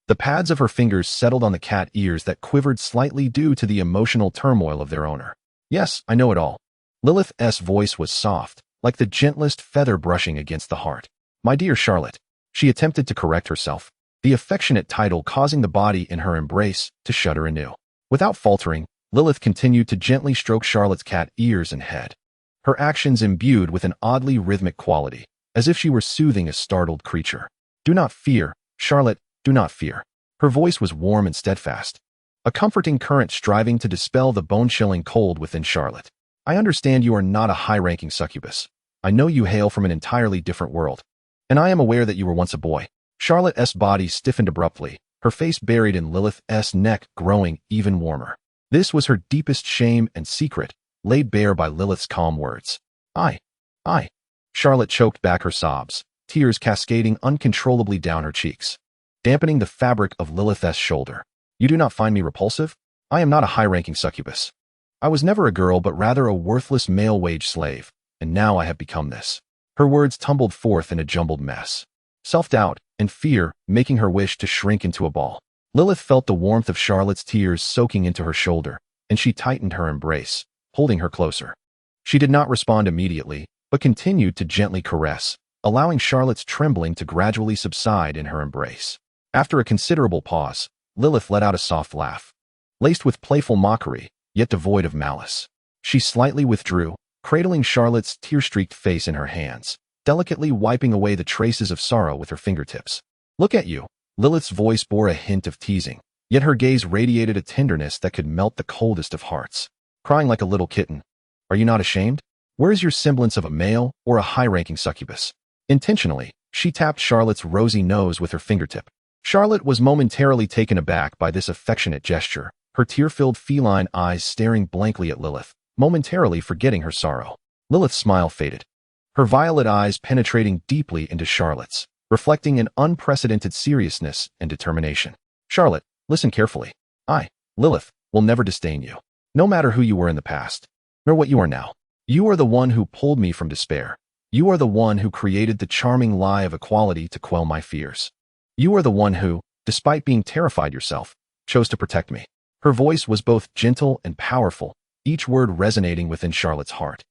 The pads of her fingers settled on the cat ears that quivered slightly due to the emotional turmoil of their owner. Yes, I know it all. Lilyth's voice was soft, like the gentlest feather brushing against the heart. My dear Charlotte. She attempted to correct herself, the affectionate title causing the body in her embrace to shudder anew. Without faltering, Lilyth continued to gently stroke Charlotte's cat ears and head. Her actions imbued with an oddly rhythmic quality, as if she were soothing a startled creature. Do not fear, Charlotte, do not fear. Her voice was warm and steadfast, a comforting current striving to dispel the bone-chilling cold within Charlotte. I understand you are not a high-ranking succubus. I know you hail from an entirely different world. And I am aware that you were once a boy. Charlotte's body stiffened abruptly, her face buried in Lilyth's neck growing even warmer. This was her deepest shame and secret, laid bare by Lilyth's calm words. I. Charlotte choked back her sobs, tears cascading uncontrollably down her cheeks, dampening the fabric of Lilyth's shoulder. You do not find me repulsive? I am not a high-ranking succubus. I was never a girl but rather a worthless male-wage slave, and now I have become this. Her words tumbled forth in a jumbled mess. Self-doubt and fear making her wish to shrink into a ball. Lilyth felt the warmth of Charlotte's tears soaking into her shoulder, and she tightened her embrace, holding her closer. She did not respond immediately, but continued to gently caress, allowing Charlotte's trembling to gradually subside in her embrace. After a considerable pause, Lilyth let out a soft laugh, laced with playful mockery, yet devoid of malice. She slightly withdrew, cradling Charlotte's tear-streaked face in her hands, delicately wiping away the traces of sorrow with her fingertips. Look at you. Lilyth's voice bore a hint of teasing, yet her gaze radiated a tenderness that could melt the coldest of hearts. Crying like a little kitten. Are you not ashamed? Where is your semblance of a male or a high-ranking succubus? Intentionally, she tapped Charlotte's rosy nose with her fingertip. Charlotte was momentarily taken aback by this affectionate gesture, her tear-filled feline eyes staring blankly at Lilyth, momentarily forgetting her sorrow. Lilyth's smile faded, her violet eyes penetrating deeply into Charlotte's, reflecting an unprecedented seriousness and determination. Charlotte, listen carefully. I, Lilyth, will never disdain you, no matter who you were in the past, nor what you are now. You are the one who pulled me from despair. You are the one who created the charming lie of equality to quell my fears. You are the one who, despite being terrified yourself, chose to protect me. Her voice was both gentle and powerful, each word resonating within Charlotte's heart.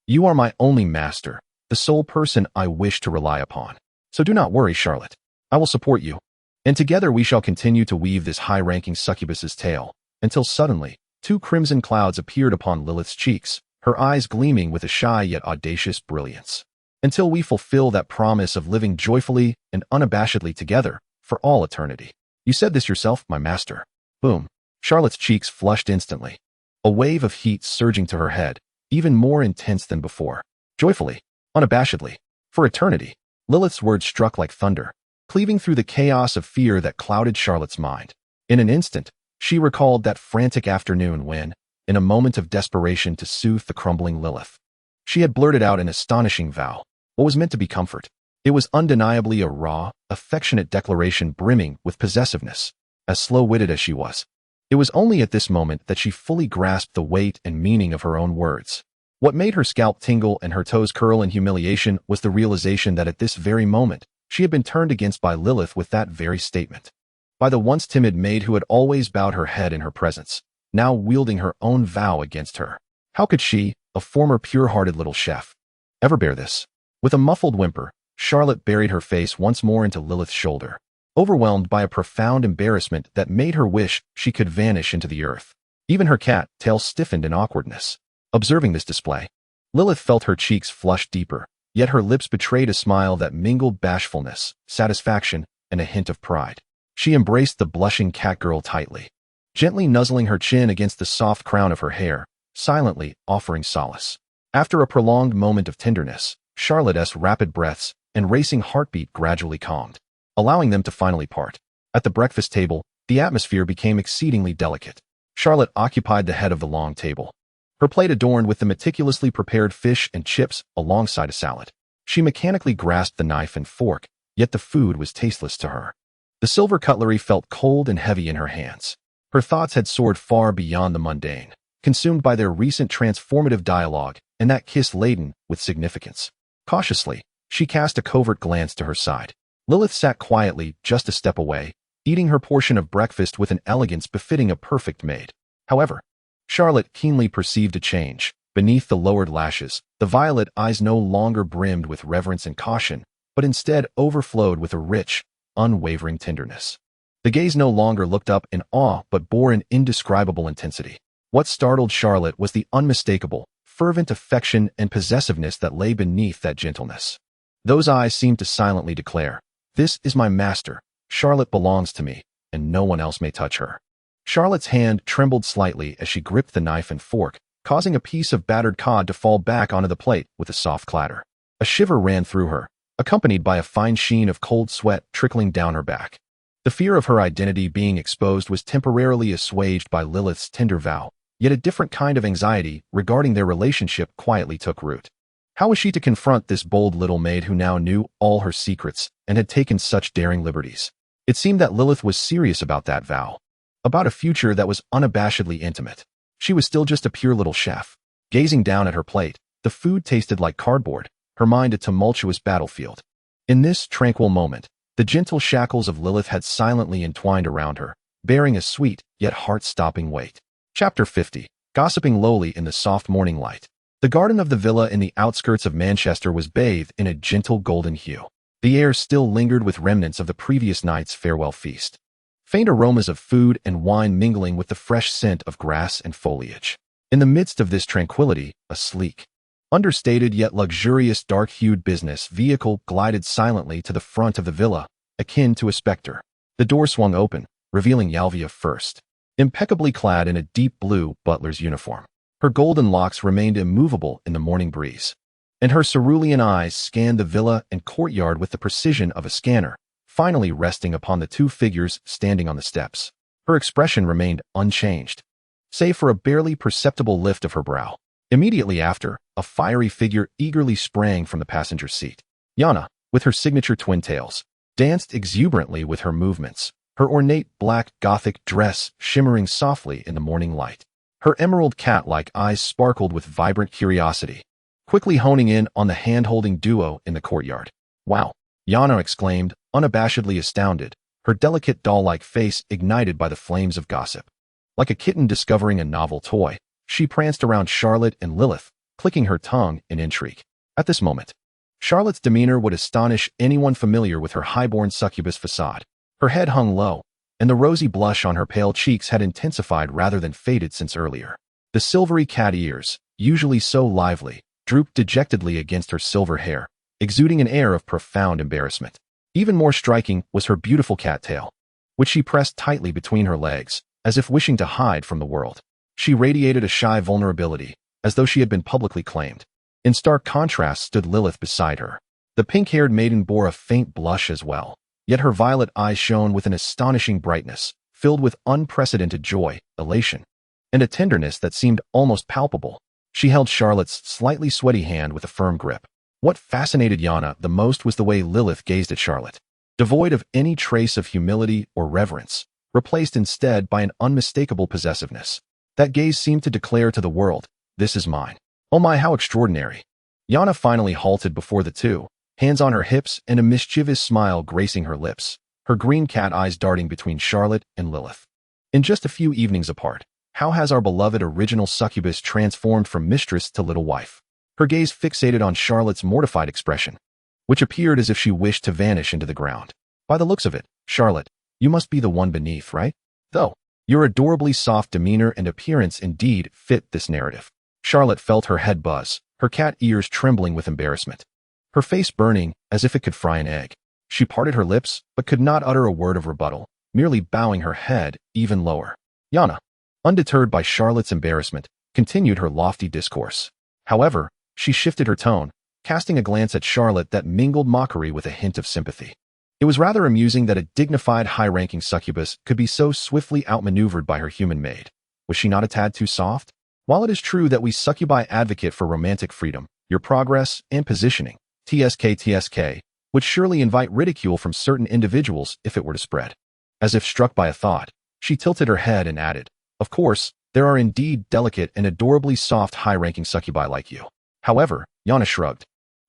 You are my only master, the sole person I wish to rely upon. So do not worry, Charlotte. I will support you. And together we shall continue to weave this high-ranking succubus's tale, until suddenly, two crimson clouds appeared upon Lilyth's cheeks, her eyes gleaming with a shy yet audacious brilliance. Until we fulfill that promise of living joyfully and unabashedly together for all eternity. You said this yourself, my master. Boom. Charlotte's cheeks flushed instantly, a wave of heat surging to her head, even more intense than before. Joyfully, unabashedly, for eternity. Lilyth's words struck like thunder, cleaving through the chaos of fear that clouded Charlotte's mind. In an instant, she recalled that frantic afternoon when, in a moment of desperation to soothe the crumbling Lilyth, she had blurted out an astonishing vow. What was meant to be comfort? It was undeniably a raw, affectionate declaration brimming with possessiveness, as slow-witted as she was. It was only at this moment that she fully grasped the weight and meaning of her own words. What made her scalp tingle and her toes curl in humiliation was the realization that at this very moment, she had been turned against by Lilyth with that very statement. By the once timid maid who had always bowed her head in her presence, now wielding her own vow against her. How could she, a former pure-hearted little chef, ever bear this? With a muffled whimper, Charlotte buried her face once more into Lilyth's shoulder, overwhelmed by a profound embarrassment that made her wish she could vanish into the earth. Even her cat tail stiffened in awkwardness. Observing this display, Lilyth felt her cheeks flush deeper, yet her lips betrayed a smile that mingled bashfulness, satisfaction, and a hint of pride. She embraced the blushing catgirl tightly, gently nuzzling her chin against the soft crown of her hair, silently offering solace. After a prolonged moment of tenderness, Charlotte's rapid breaths and racing heartbeat gradually calmed, allowing them to finally part. At the breakfast table, the atmosphere became exceedingly delicate. Charlotte occupied the head of the long table, her plate adorned with the meticulously prepared fish and chips alongside a salad. She mechanically grasped the knife and fork, yet the food was tasteless to her. The silver cutlery felt cold and heavy in her hands. Her thoughts had soared far beyond the mundane, consumed by their recent transformative dialogue and that kiss laden with significance. Cautiously, she cast a covert glance to her side. Lilyth sat quietly just a step away, eating her portion of breakfast with an elegance befitting a perfect maid. However, Charlotte keenly perceived a change. Beneath the lowered lashes, the violet eyes no longer brimmed with reverence and caution, but instead overflowed with a rich, unwavering tenderness. The gaze no longer looked up in awe but bore an indescribable intensity. What startled Charlotte was the unmistakable, fervent affection and possessiveness that lay beneath that gentleness. Those eyes seemed to silently declare, "This is my master, Charlotte belongs to me, and no one else may touch her." Charlotte's hand trembled slightly as she gripped the knife and fork, causing a piece of battered cod to fall back onto the plate with a soft clatter. A shiver ran through her, accompanied by a fine sheen of cold sweat trickling down her back. The fear of her identity being exposed was temporarily assuaged by Lilyth's tender vow, yet a different kind of anxiety regarding their relationship quietly took root. How was she to confront this bold little maid who now knew all her secrets and had taken such daring liberties? It seemed that Lilyth was serious about that vow, about a future that was unabashedly intimate. She was still just a pure little chef. Gazing down at her plate, the food tasted like cardboard, her mind a tumultuous battlefield. In this tranquil moment, the gentle shackles of Lilyth had silently entwined around her, bearing a sweet yet heart-stopping weight. Chapter 50. Gossiping lowly in the soft morning light. The garden of the villa in the outskirts of Manchester was bathed in a gentle golden hue. The air still lingered with remnants of the previous night's farewell feast. Faint aromas of food and wine mingling with the fresh scent of grass and foliage. In the midst of this tranquility, a sleek, understated yet luxurious dark-hued business vehicle glided silently to the front of the villa, akin to a specter. The door swung open, revealing Yalvia first, impeccably clad in a deep blue butler's uniform. Her golden locks remained immovable in the morning breeze, and her cerulean eyes scanned the villa and courtyard with the precision of a scanner, finally resting upon the two figures standing on the steps. Her expression remained unchanged, save for a barely perceptible lift of her brow. Immediately after, a fiery figure eagerly sprang from the passenger seat. Yana, with her signature twin tails, danced exuberantly with her movements, her ornate black Gothic dress shimmering softly in the morning light. Her emerald cat-like eyes sparkled with vibrant curiosity, quickly honing in on the hand-holding duo in the courtyard. "Wow!" Yana exclaimed, unabashedly astounded, her delicate doll-like face ignited by the flames of gossip. Like a kitten discovering a novel toy, she pranced around Charlotte and Lilyth, clicking her tongue in intrigue. At this moment, Charlotte's demeanor would astonish anyone familiar with her high-born succubus facade. Her head hung low, and the rosy blush on her pale cheeks had intensified rather than faded since earlier. The silvery cat ears, usually so lively, drooped dejectedly against her silver hair, exuding an air of profound embarrassment. Even more striking was her beautiful cat tail, which she pressed tightly between her legs, as if wishing to hide from the world. She radiated a shy vulnerability, as though she had been publicly claimed. In stark contrast stood Lilyth beside her. The pink-haired maiden bore a faint blush as well, yet her violet eyes shone with an astonishing brightness, filled with unprecedented joy, elation, and a tenderness that seemed almost palpable. She held Charlotte's slightly sweaty hand with a firm grip. What fascinated Yana the most was the way Lilyth gazed at Charlotte, devoid of any trace of humility or reverence, replaced instead by an unmistakable possessiveness. That gaze seemed to declare to the world, "This is mine." Oh my, how extraordinary. Yana finally halted before the two, hands on her hips and a mischievous smile gracing her lips, her green cat eyes darting between Charlotte and Lilyth. In just a few evenings apart, how has our beloved original succubus transformed from mistress to little wife? Her gaze fixated on Charlotte's mortified expression, which appeared as if she wished to vanish into the ground. By the looks of it, Charlotte, you must be the one beneath, right? Though, your adorably soft demeanor and appearance indeed fit this narrative. Charlotte felt her head buzz, her cat ears trembling with embarrassment, her face burning as if it could fry an egg. She parted her lips, but could not utter a word of rebuttal, merely bowing her head even lower. Yana, undeterred by Charlotte's embarrassment, continued her lofty discourse. However, she shifted her tone, casting a glance at Charlotte that mingled mockery with a hint of sympathy. It was rather amusing that a dignified, high-ranking succubus could be so swiftly outmaneuvered by her human maid. Was she not a tad too soft? While it is true that we succubi advocate for romantic freedom, your progress, and positioning, TSK, would surely invite ridicule from certain individuals if it were to spread. As if struck by a thought, she tilted her head and added, "Of course, there are indeed delicate and adorably soft high-ranking succubi like you." However, Yana shrugged,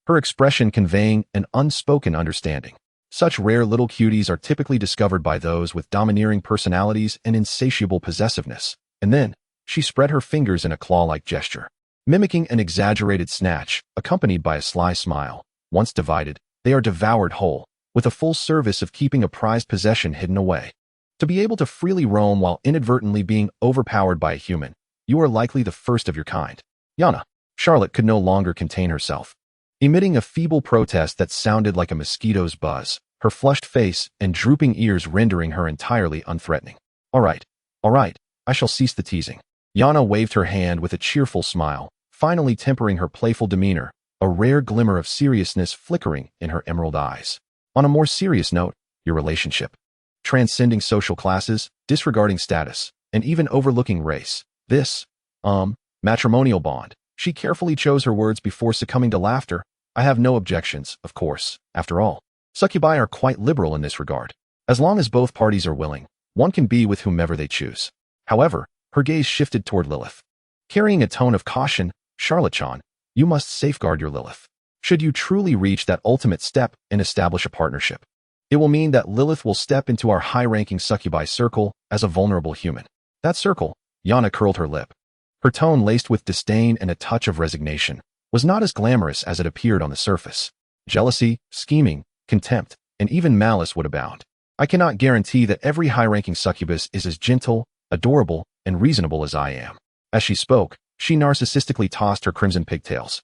her expression conveying an unspoken understanding. Such rare little cuties are typically discovered by those with domineering personalities and insatiable possessiveness. And then, she spread her fingers in a claw-like gesture, mimicking an exaggerated snatch, accompanied by a sly smile. Once divided, they are devoured whole, with a full service of keeping a prized possession hidden away. To be able to freely roam while inadvertently being overpowered by a human, you are likely the first of your kind. Yana. Charlotte could no longer contain herself. Emitting a feeble protest that sounded like a mosquito's buzz, her flushed face and drooping ears rendering her entirely unthreatening. All right, I shall cease the teasing." Yana waved her hand with a cheerful smile, finally tempering her playful demeanor, a rare glimmer of seriousness flickering in her emerald eyes. "On a more serious note, your relationship. Transcending social classes, disregarding status, and even overlooking race. This, matrimonial bond." She carefully chose her words before succumbing to laughter. "I have no objections, of course. After all, succubi are quite liberal in this regard. As long as both parties are willing, one can be with whomever they choose." However, her gaze shifted toward Lilyth. Carrying a tone of caution, "Charlotte-chan, you must safeguard your Lilyth. Should you truly reach that ultimate step and establish a partnership, it will mean that Lilyth will step into our high-ranking succubi circle as a vulnerable human." That circle, Yana curled her lip. Her tone, laced with disdain and a touch of resignation, was not as glamorous as it appeared on the surface. Jealousy, scheming, contempt, and even malice would abound. "I cannot guarantee that every high-ranking succubus is as gentle, adorable, and reasonable as I am." As she spoke, she narcissistically tossed her crimson pigtails.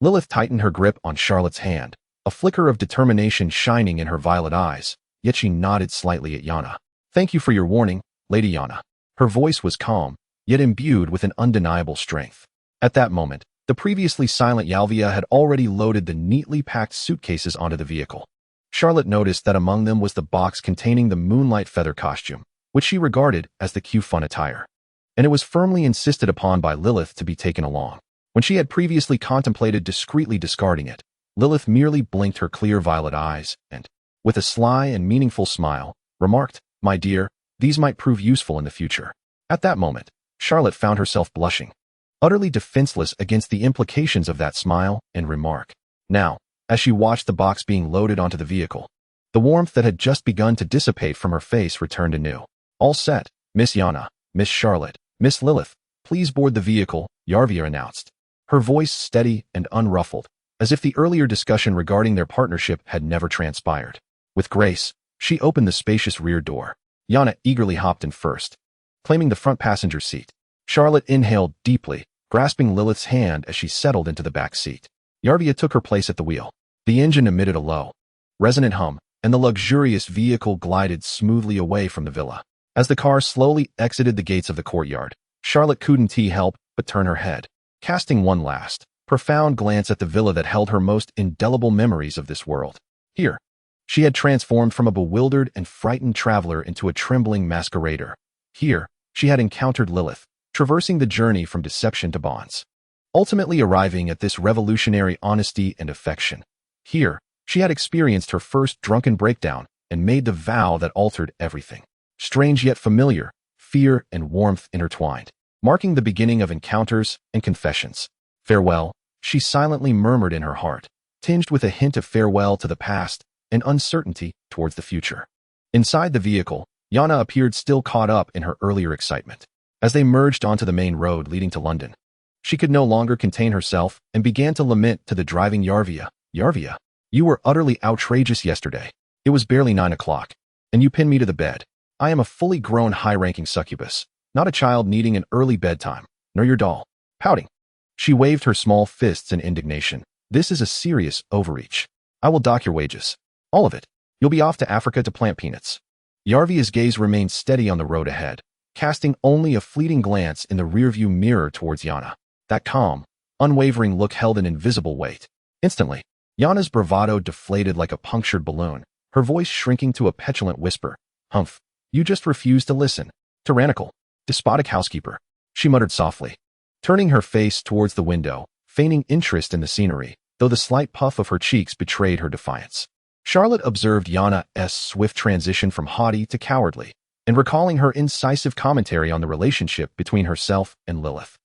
Lilyth tightened her grip on Charlotte's hand, a flicker of determination shining in her violet eyes, yet she nodded slightly at Yana. "Thank you for your warning, Lady Yana." Her voice was calm, yet imbued with an undeniable strength. At that moment, the previously silent Yalvia had already loaded the neatly packed suitcases onto the vehicle. Charlotte noticed that among them was the box containing the moonlight feather costume, which she regarded as the cute fun attire. And it was firmly insisted upon by Lilyth to be taken along. When she had previously contemplated discreetly discarding it, Lilyth merely blinked her clear violet eyes and, with a sly and meaningful smile, remarked, "My dear, these might prove useful in the future." At that moment, Charlotte found herself blushing, utterly defenseless against the implications of that smile and remark. Now, as she watched the box being loaded onto the vehicle, the warmth that had just begun to dissipate from her face returned anew. "All set, Miss Yana, Miss Charlotte, Miss Lilyth, please board the vehicle," Yarvia announced, her voice steady and unruffled, as if the earlier discussion regarding their partnership had never transpired. With grace, she opened the spacious rear door. Yana eagerly hopped in first, claiming the front passenger seat. Charlotte inhaled deeply, grasping Lilyth's hand as she settled into the back seat. Yarvia took her place at the wheel. The engine emitted a low, resonant hum, and the luxurious vehicle glided smoothly away from the villa. As the car slowly exited the gates of the courtyard, Charlotte couldn't help but turn her head, casting one last, profound glance at the villa that held her most indelible memories of this world. Here, she had transformed from a bewildered and frightened traveler into a trembling masquerader. Here, she had encountered Lilyth, traversing the journey from deception to bonds, ultimately arriving at this revolutionary honesty and affection. Here, she had experienced her first drunken breakdown and made the vow that altered everything. Strange yet familiar, fear and warmth intertwined, marking the beginning of encounters and confessions. "Farewell," she silently murmured in her heart, tinged with a hint of farewell to the past and uncertainty towards the future. Inside the vehicle, Yana appeared still caught up in her earlier excitement. As they merged onto the main road leading to London, she could no longer contain herself and began to lament to the driving Yarvia. "Yarvia, you were utterly outrageous yesterday. It was barely 9 o'clock, and you pinned me to the bed. I am a fully grown high-ranking succubus, not a child needing an early bedtime, nor your doll." Pouting, she waved her small fists in indignation. "This is a serious overreach. I will dock your wages. All of it. You'll be off to Africa to plant peanuts." Yarvia's gaze remained steady on the road ahead, casting only a fleeting glance in the rearview mirror towards Yana. That calm, unwavering look held an invisible weight. Instantly, Yana's bravado deflated like a punctured balloon, her voice shrinking to a petulant whisper. "Humph, you just refuse to listen. Tyrannical, despotic housekeeper," she muttered softly, turning her face towards the window, feigning interest in the scenery, though the slight puff of her cheeks betrayed her defiance. Charlotte observed Yana's swift transition from haughty to cowardly, and recalling her incisive commentary on the relationship between herself and Lilyth.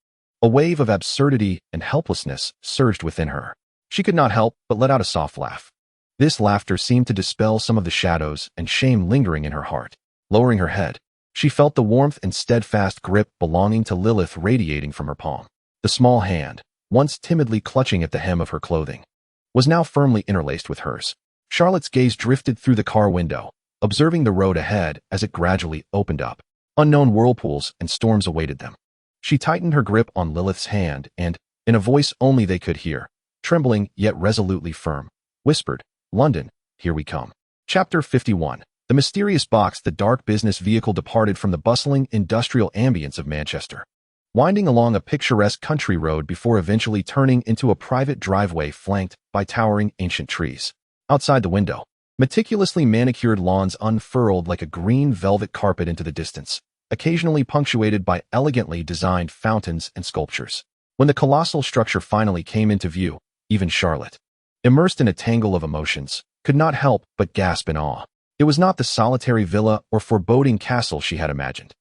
A wave of absurdity and helplessness surged within her. She could not help but let out a soft laugh. This laughter seemed to dispel some of the shadows and shame lingering in her heart. Lowering her head, she felt the warmth and steadfast grip belonging to Lilyth radiating from her palm. The small hand, once timidly clutching at the hem of her clothing, was now firmly interlaced with hers. Charlotte's gaze drifted through the car window, observing the road ahead as it gradually opened up. Unknown whirlpools and storms awaited them. She tightened her grip on Lilyth's hand and, in a voice only they could hear, trembling yet resolutely firm, whispered, "London, here we come." Chapter 51. The mysterious box. The dark business vehicle departed from the bustling industrial ambience of Manchester, winding along a picturesque country road before eventually turning into a private driveway flanked by towering ancient trees. Outside the window, meticulously manicured lawns unfurled like a green velvet carpet into the distance, occasionally punctuated by elegantly designed fountains and sculptures. When the colossal structure finally came into view, even Charlotte, immersed in a tangle of emotions, could not help but gasp in awe. It was not the solitary villa or foreboding castle she had imagined,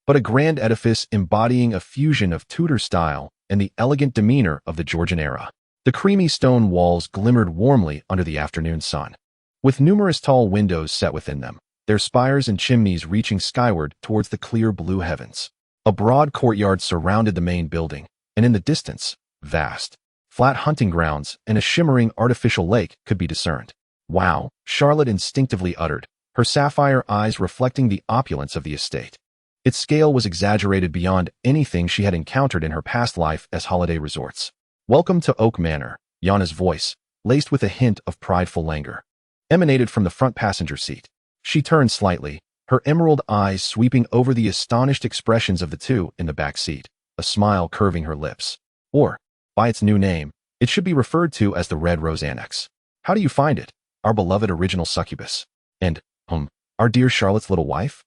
but a grand edifice embodying a fusion of Tudor style and the elegant demeanor of the Georgian era. The creamy stone walls glimmered warmly under the afternoon sun, with numerous tall windows set within them, their spires and chimneys reaching skyward towards the clear blue heavens. A broad courtyard surrounded the main building, and in the distance, vast, flat hunting grounds and a shimmering artificial lake could be discerned. "Wow," Charlotte instinctively uttered, her sapphire eyes reflecting the opulence of the estate. Its scale was exaggerated beyond anything she had encountered in her past life as holiday resorts. "Welcome to Oak Manor," Yana's voice, laced with a hint of prideful languor, emanated from the front passenger seat. She turned slightly, her emerald eyes sweeping over the astonished expressions of the two in the back seat, a smile curving her lips. Or, by its new name, it should be referred to as the Red Rose Annex. "How do you find it, our beloved original succubus? And, our dear Charlotte's little wife?"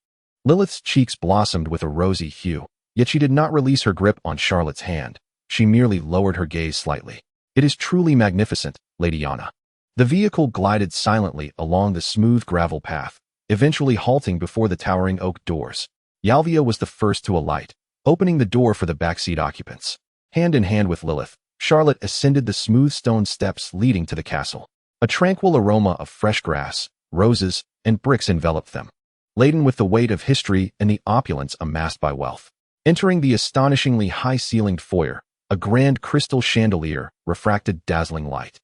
Lilyth's cheeks blossomed with a rosy hue, yet she did not release her grip on Charlotte's hand. She merely lowered her gaze slightly. "It is truly magnificent, Lady Yana." The vehicle glided silently along the smooth gravel path, eventually halting before the towering oak doors. Yalvia was the first to alight, opening the door for the backseat occupants. Hand in hand with Lilyth, Charlotte ascended the smooth stone steps leading to the castle. A tranquil aroma of fresh grass, roses, and bricks enveloped them, laden with the weight of history and the opulence amassed by wealth. Entering the astonishingly high-ceilinged foyer, a grand crystal chandelier refracted dazzling light,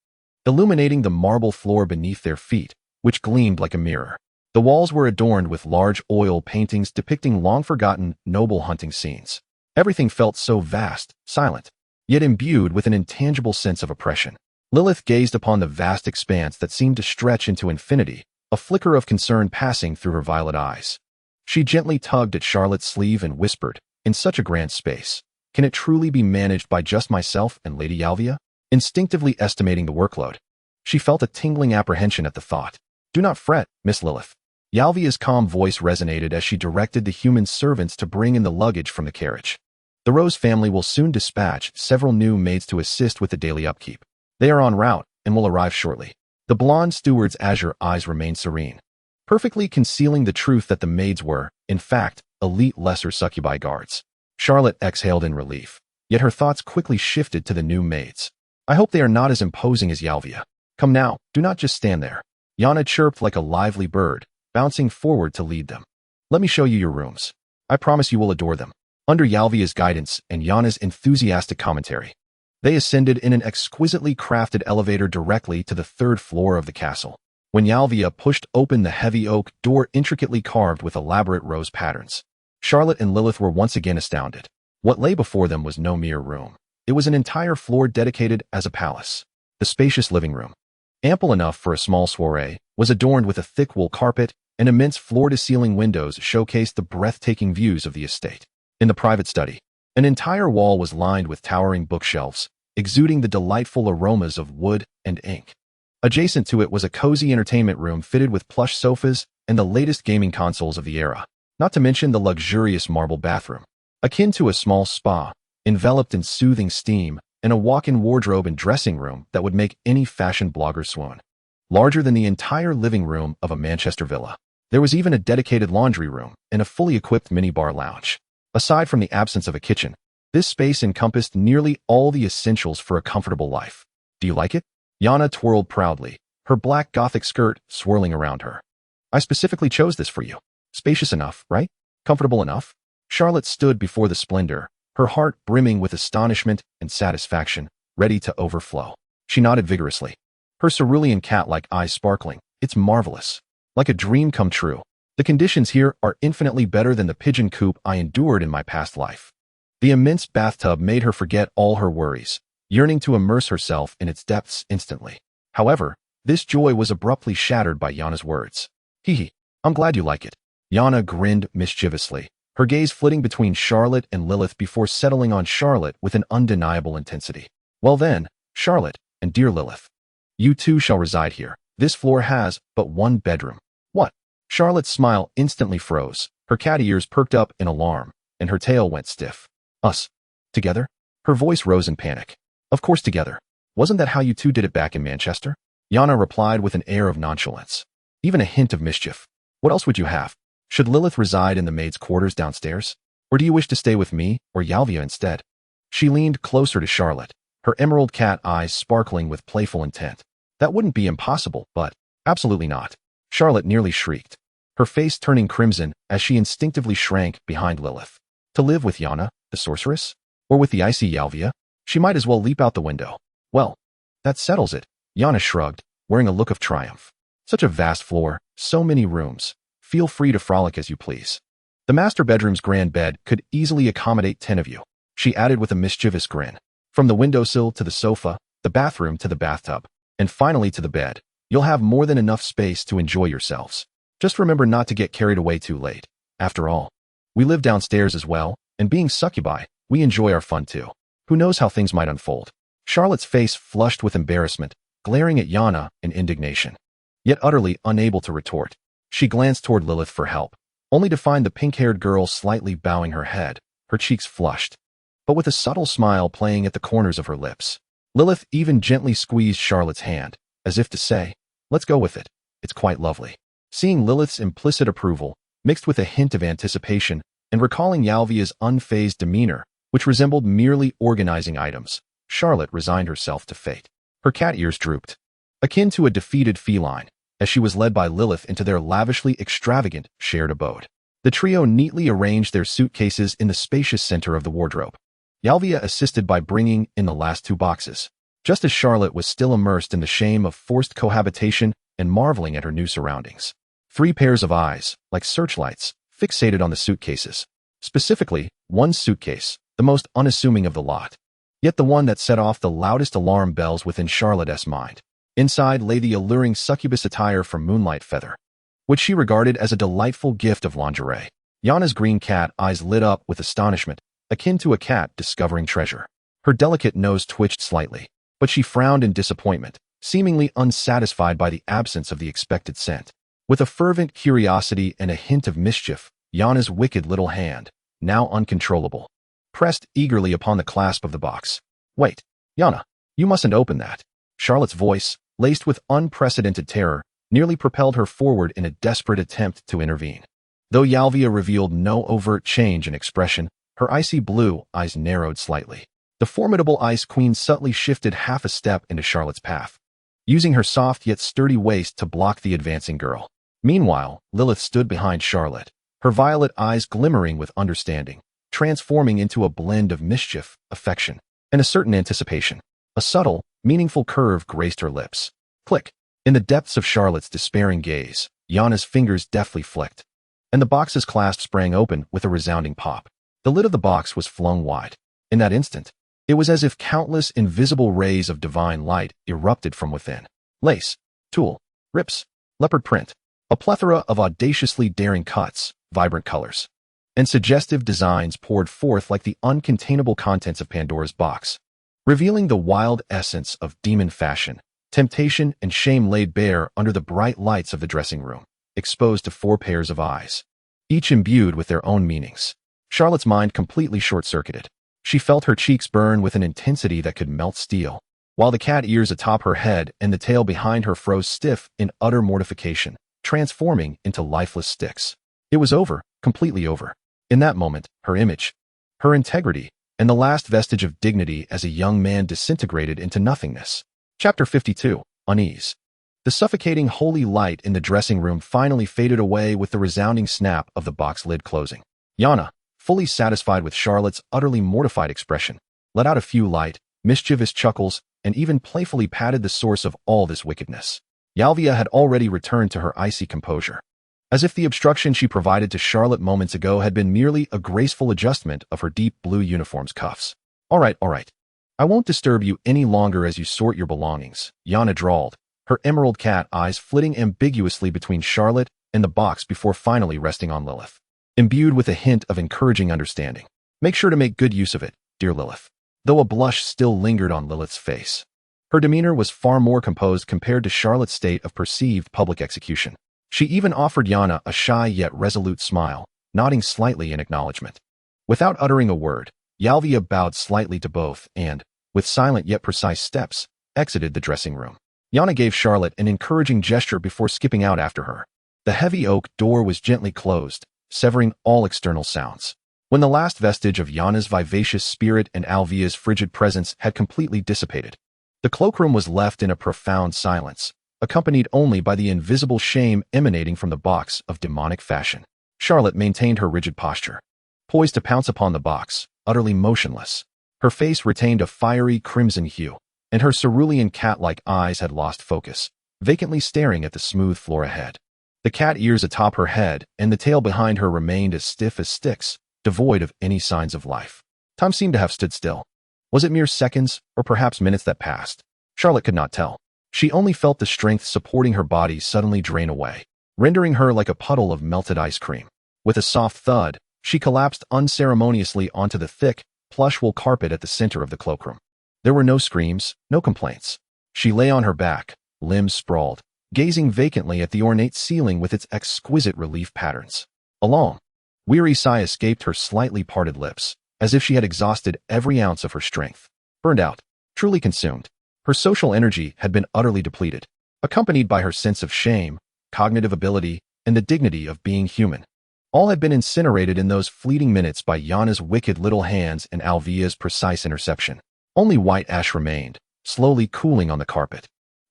illuminating the marble floor beneath their feet, which gleamed like a mirror. The walls were adorned with large oil paintings depicting long-forgotten, noble hunting scenes. Everything felt so vast, silent, yet imbued with an intangible sense of oppression. Lilyth gazed upon the vast expanse that seemed to stretch into infinity, a flicker of concern passing through her violet eyes. She gently tugged at Charlotte's sleeve and whispered, "In such a grand space, can it truly be managed by just myself and Lady Yalvia?" Instinctively estimating the workload, she felt a tingling apprehension at the thought. "Do not fret, Miss Lilyth." Yalvia's calm voice resonated as she directed the human servants to bring in the luggage from the carriage. "The Rose family will soon dispatch several new maids to assist with the daily upkeep. They are en route and will arrive shortly." The blonde steward's azure eyes remained serene, perfectly concealing the truth that the maids were, in fact, elite lesser succubi guards. Charlotte exhaled in relief, yet her thoughts quickly shifted to the new maids. "I hope they are not as imposing as Yalvia. Come now, do not just stand there." Yana chirped like a lively bird, bouncing forward to lead them. "Let me show you your rooms. I promise you will adore them." Under Yalvia's guidance and Yana's enthusiastic commentary, they ascended in an exquisitely crafted elevator directly to the third floor of the castle. When Yalvia pushed open the heavy oak door intricately carved with elaborate rose patterns, Charlotte and Lilyth were once again astounded. What lay before them was no mere room. It was an entire floor dedicated as a palace. The spacious living room, ample enough for a small soiree, was adorned with a thick wool carpet, and immense floor-to-ceiling windows showcased the breathtaking views of the estate. In the private study, an entire wall was lined with towering bookshelves, exuding the delightful aromas of wood and ink. Adjacent to it was a cozy entertainment room fitted with plush sofas and the latest gaming consoles of the era, not to mention the luxurious marble bathroom, akin to a small spa, enveloped in soothing steam, and a walk-in wardrobe and dressing room that would make any fashion blogger swoon. larger than the entire living room of a Manchester villa. There was even a dedicated laundry room and a fully equipped minibar lounge. Aside from the absence of a kitchen, this space encompassed nearly all the essentials for a comfortable life. Do you like it? Yana twirled proudly, her black gothic skirt swirling around her. I specifically chose this for you. Spacious enough, right? Comfortable enough? Charlotte stood before the splendor, her heart brimming with astonishment and satisfaction, ready to overflow. She nodded vigorously, her cerulean cat-like eyes sparkling. It's marvelous. Like a dream come true. The conditions here are infinitely better than the pigeon coop I endured in my past life. The immense bathtub made her forget all her worries, yearning to immerse herself in its depths instantly. However, this joy was abruptly shattered by Yana's words. Hee, I'm glad you like it. Yana grinned mischievously, her gaze flitting between Charlotte and Lilyth before settling on Charlotte with an undeniable intensity. Well then, Charlotte and dear Lilyth, you two shall reside here. This floor has but one bedroom. What? Charlotte's smile instantly froze, her cat ears perked up in alarm, and her tail went stiff. Us? Together? Her voice rose in panic. Of course together. Wasn't that how you two did it back in Manchester? Yana replied with an air of nonchalance, even a hint of mischief. What else would you have? Should Lilyth reside in the maid's quarters downstairs? Or do you wish to stay with me or Yalvia instead? She leaned closer to Charlotte, her emerald cat eyes sparkling with playful intent. That wouldn't be impossible, but absolutely not. Charlotte nearly shrieked, her face turning crimson as she instinctively shrank behind Lilyth. To live with Yana, the sorceress? Or with the icy Yalvia? She might as well leap out the window. Well, that settles it, Yana shrugged, wearing a look of triumph. Such a vast floor, so many rooms. Feel free to frolic as you please. The master bedroom's grand bed could easily accommodate 10 of you, she added with a mischievous grin. From the windowsill to the sofa, the bathroom to the bathtub, and finally to the bed, you'll have more than enough space to enjoy yourselves. Just remember not to get carried away too late. After all, we live downstairs as well, and being succubi, we enjoy our fun too. Who knows how things might unfold? Charlotte's face flushed with embarrassment, glaring at Yana in indignation. Yet utterly unable to retort, she glanced toward Lilyth for help, only to find the pink-haired girl slightly bowing her head, her cheeks flushed, but with a subtle smile playing at the corners of her lips. Lilyth even gently squeezed Charlotte's hand, as if to say, let's go with it. It's quite lovely. Seeing Lilyth's implicit approval, mixed with a hint of anticipation, and recalling Yalvia's unfazed demeanor, which resembled merely organizing items, Charlotte resigned herself to fate. Her cat ears drooped, akin to a defeated feline, as she was led by Lilyth into their lavishly extravagant shared abode. The trio neatly arranged their suitcases in the spacious center of the wardrobe. Yalvia assisted by bringing in the last 2 boxes, just as Charlotte was still immersed in the shame of forced cohabitation and marveling at her new surroundings. 3 pairs of eyes, like searchlights, fixated on the suitcases. Specifically, one suitcase, the most unassuming of the lot, yet the one that set off the loudest alarm bells within Charlotte's mind. Inside lay the alluring succubus attire from Moonlight Feather, which she regarded as a delightful gift of lingerie. Yana's green cat eyes lit up with astonishment, akin to a cat discovering treasure. Her delicate nose twitched slightly, but she frowned in disappointment, seemingly unsatisfied by the absence of the expected scent. With a fervent curiosity and a hint of mischief, Yana's wicked little hand, now uncontrollable, pressed eagerly upon the clasp of the box. Wait, Yana, you mustn't open that. Charlotte's voice, laced with unprecedented terror, nearly propelled her forward in a desperate attempt to intervene. Though Yalvia revealed no overt change in expression, her icy blue eyes narrowed slightly. The formidable Ice Queen subtly shifted half a step into Charlotte's path, using her soft yet sturdy waist to block the advancing girl. Meanwhile, Lilyth stood behind Charlotte, her violet eyes glimmering with understanding, transforming into a blend of mischief, affection, and a certain anticipation. A subtle, meaningful curve graced her lips. Click. In the depths of Charlotte's despairing gaze, Yana's fingers deftly flicked, and the box's clasp sprang open with a resounding pop. The lid of the box was flung wide. In that instant, it was as if countless invisible rays of divine light erupted from within. Lace, tulle, rips, leopard print, a plethora of audaciously daring cuts, vibrant colors, and suggestive designs poured forth like the uncontainable contents of Pandora's box, revealing the wild essence of demon fashion, temptation, and shame laid bare under the bright lights of the dressing room, exposed to 4 pairs of eyes, each imbued with their own meanings. Charlotte's mind completely short-circuited. She felt her cheeks burn with an intensity that could melt steel. while the cat ears atop her head and the tail behind her froze stiff in utter mortification, transforming into lifeless sticks. It was over, completely over. In that moment, her image, her integrity, and the last vestige of dignity as a young man disintegrated into nothingness. Chapter 52. Unease. The suffocating holy light in the dressing room finally faded away with the resounding snap of the box lid closing. Yana, fully satisfied with Charlotte's utterly mortified expression, let out a few light, mischievous chuckles and even playfully patted the source of all this wickedness. Yalvia had already returned to her icy composure. As if the obstruction she provided to Charlotte moments ago had been merely a graceful adjustment of her deep blue uniform's cuffs. All right. I won't disturb you any longer as you sort your belongings, Yana drawled, her emerald cat eyes flitting ambiguously between Charlotte and the box before finally resting on Lilyth, imbued with a hint of encouraging understanding. Make sure to make good use of it, dear Lilyth. Though a blush still lingered on Lilyth's face. Her demeanor was far more composed compared to Charlotte's state of perceived public execution. She even offered Yana a shy yet resolute smile, nodding slightly in acknowledgement. Without uttering a word, Yalvia bowed slightly to both and, with silent yet precise steps, exited the dressing room. Yana gave Charlotte an encouraging gesture before skipping out after her. The heavy oak door was gently closed, severing all external sounds. When the last vestige of Yana's vivacious spirit and Alvia's frigid presence had completely dissipated, the cloakroom was left in a profound silence, accompanied only by the invisible shame emanating from the box of demonic fashion. Charlotte maintained her rigid posture, poised to pounce upon the box, utterly motionless. Her face retained a fiery crimson hue, and her cerulean cat-like eyes had lost focus, vacantly staring at the smooth floor ahead. The cat ears atop her head and the tail behind her remained as stiff as sticks, devoid of any signs of life. Time seemed to have stood still. Was it mere seconds, or perhaps minutes that passed? Charlotte could not tell. She only felt the strength supporting her body suddenly drain away, rendering her like a puddle of melted ice cream. With a soft thud, she collapsed unceremoniously onto the thick, plush wool carpet at the center of the cloakroom. There were no screams, no complaints. She lay on her back, limbs sprawled, gazing vacantly at the ornate ceiling with its exquisite relief patterns. A long, weary sigh escaped her slightly parted lips, as if she had exhausted every ounce of her strength. Burned out, truly consumed. Her social energy had been utterly depleted, accompanied by her sense of shame, cognitive ability, and the dignity of being human. All had been incinerated in those fleeting minutes by Yana's wicked little hands and Alvia's precise interception. Only white ash remained, slowly cooling on the carpet.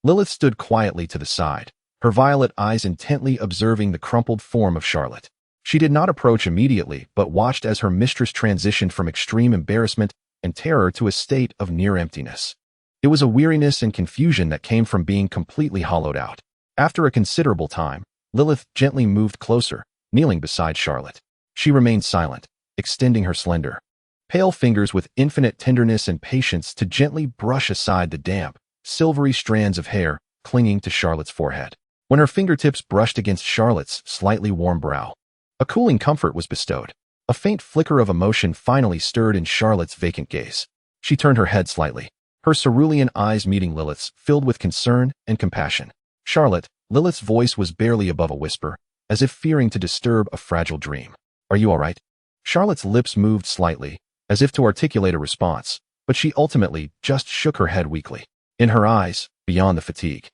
Lilyth stood quietly to the side, her violet eyes intently observing the crumpled form of Charlotte. She did not approach immediately, but watched as her mistress transitioned from extreme embarrassment and terror to a state of near emptiness. It was a weariness and confusion that came from being completely hollowed out. After a considerable time, Lilyth gently moved closer, kneeling beside Charlotte. She remained silent, extending her slender, pale fingers with infinite tenderness and patience to gently brush aside the damp, silvery strands of hair clinging to Charlotte's forehead. When her fingertips brushed against Charlotte's slightly warm brow, a cooling comfort was bestowed. A faint flicker of emotion finally stirred in Charlotte's vacant gaze. She turned her head slightly, her cerulean eyes meeting Lilyth's, filled with concern and compassion. Charlotte, Lilyth's voice was barely above a whisper, as if fearing to disturb a fragile dream. Are you all right? Charlotte's lips moved slightly, as if to articulate a response, but she ultimately just shook her head weakly. In her eyes, beyond the fatigue,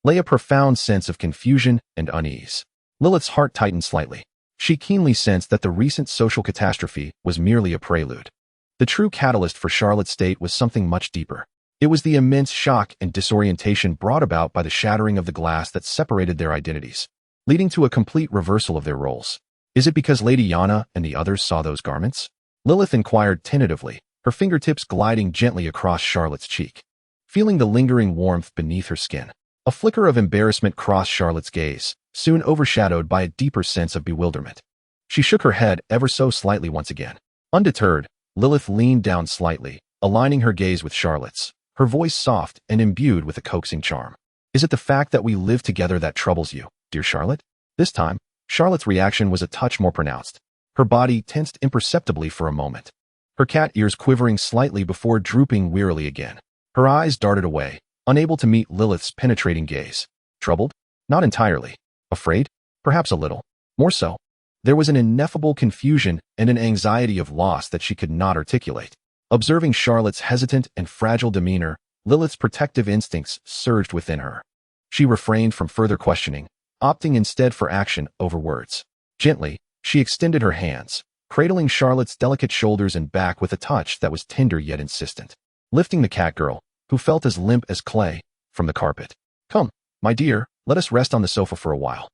lay a profound sense of confusion and unease. Lilyth's heart tightened slightly. She keenly sensed that the recent social catastrophe was merely a prelude. The true catalyst for Charlotte's state was something much deeper. It was the immense shock and disorientation brought about by the shattering of the glass that separated their identities, leading to a complete reversal of their roles. Is it because Lady Yana and the others saw those garments? Lilyth inquired tentatively, her fingertips gliding gently across Charlotte's cheek, feeling the lingering warmth beneath her skin. A flicker of embarrassment crossed Charlotte's gaze, soon overshadowed by a deeper sense of bewilderment. She shook her head ever so slightly once again. Undeterred, Lilyth leaned down slightly, aligning her gaze with Charlotte's, her voice soft and imbued with a coaxing charm. Is it the fact that we live together that troubles you, dear Charlotte? This time, Charlotte's reaction was a touch more pronounced. Her body tensed imperceptibly for a moment, her cat ears quivering slightly before drooping wearily again. Her eyes darted away, unable to meet Lilyth's penetrating gaze. Troubled? Not entirely. Afraid? Perhaps a little. More so. There was an ineffable confusion and an anxiety of loss that she could not articulate. Observing Charlotte's hesitant and fragile demeanor, Lilith's protective instincts surged within her. She refrained from further questioning, opting instead for action over words. Gently, she extended her hands, cradling Charlotte's delicate shoulders and back with a touch that was tender yet insistent, lifting the catgirl, who felt as limp as clay, from the carpet. "Come, my dear, let us rest on the sofa for a while."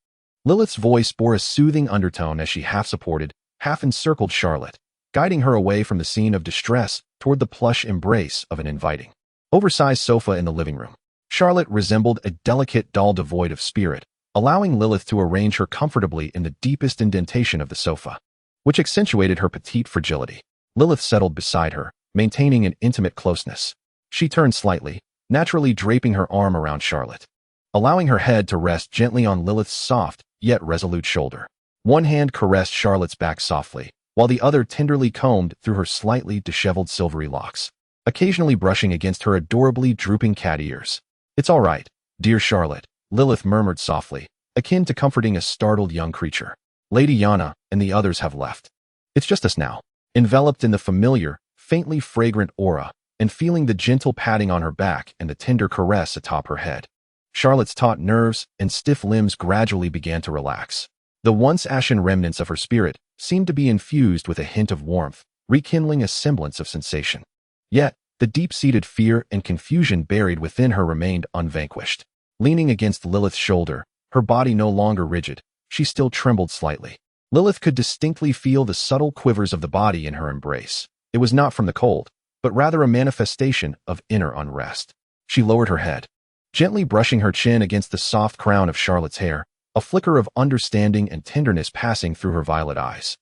Lilith's voice bore a soothing undertone as she half-supported, half-encircled Charlotte, guiding her away from the scene of distress toward the plush embrace of an inviting, oversized sofa in the living room. Charlotte resembled a delicate doll devoid of spirit, allowing Lilyth to arrange her comfortably in the deepest indentation of the sofa, which accentuated her petite fragility. Lilyth settled beside her, maintaining an intimate closeness. She turned slightly, naturally draping her arm around Charlotte, allowing her head to rest gently on Lilith's soft, yet resolute shoulder. One hand caressed Charlotte's back softly, while the other tenderly combed through her slightly disheveled silvery locks, occasionally brushing against her adorably drooping cat ears. "It's all right, dear Charlotte," Lilyth murmured softly, akin to comforting a startled young creature. "Lady Yana and the others have left. It's just us now." Enveloped in the familiar, faintly fragrant aura, and feeling the gentle patting on her back and the tender caress atop her head, Charlotte's taut nerves and stiff limbs gradually began to relax. The once ashen remnants of her spirit seemed to be infused with a hint of warmth, rekindling a semblance of sensation. Yet, the deep-seated fear and confusion buried within her remained unvanquished. Leaning against Lilith's shoulder, her body no longer rigid, she still trembled slightly. Lilyth could distinctly feel the subtle quivers of the body in her embrace. It was not from the cold, but rather a manifestation of inner unrest. She lowered her head, gently brushing her chin against the soft crown of Charlotte's hair, a flicker of understanding and tenderness passing through her violet eyes.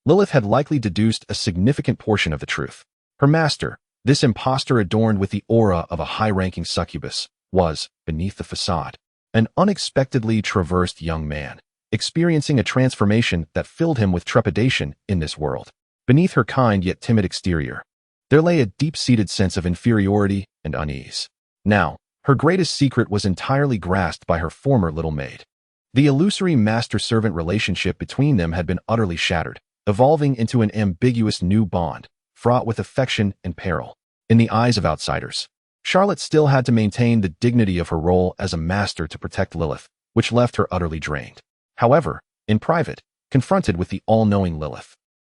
Lilyth had likely deduced a significant portion of the truth. Her master, this imposter adorned with the aura of a high-ranking succubus, was, beneath the facade, an unexpectedly traversed young man, experiencing a transformation that filled him with trepidation in this world. Beneath her kind yet timid exterior, there lay a deep-seated sense of inferiority and unease. Now, her greatest secret was entirely grasped by her former little maid. The illusory master-servant relationship between them had been utterly shattered, evolving into an ambiguous new bond, fraught with affection and peril. In the eyes of outsiders, Charlotte still had to maintain the dignity of her role as a master to protect Lilyth, which left her utterly drained. However, in private, confronted with the all-knowing Lilyth,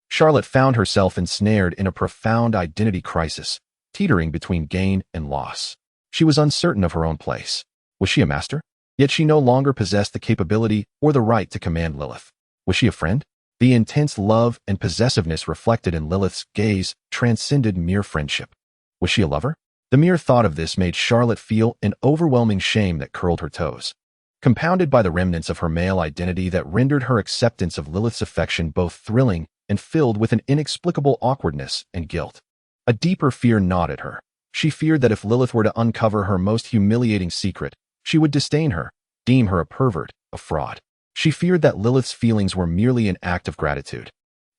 Charlotte found herself ensnared in a profound identity crisis, teetering between gain and loss. She was uncertain of her own place. Was she a master? Yet she no longer possessed the capability or the right to command Lilyth. Was she a friend? The intense love and possessiveness reflected in Lilith's gaze transcended mere friendship. Was she a lover? The mere thought of this made Charlotte feel an overwhelming shame that curled her toes, compounded by the remnants of her male identity that rendered her acceptance of Lilith's affection both thrilling and filled with an inexplicable awkwardness and guilt. A deeper fear gnawed at her. She feared that if Lilyth were to uncover her most humiliating secret, she would disdain her, deem her a pervert, a fraud. She feared that Lilith's feelings were merely an act of gratitude,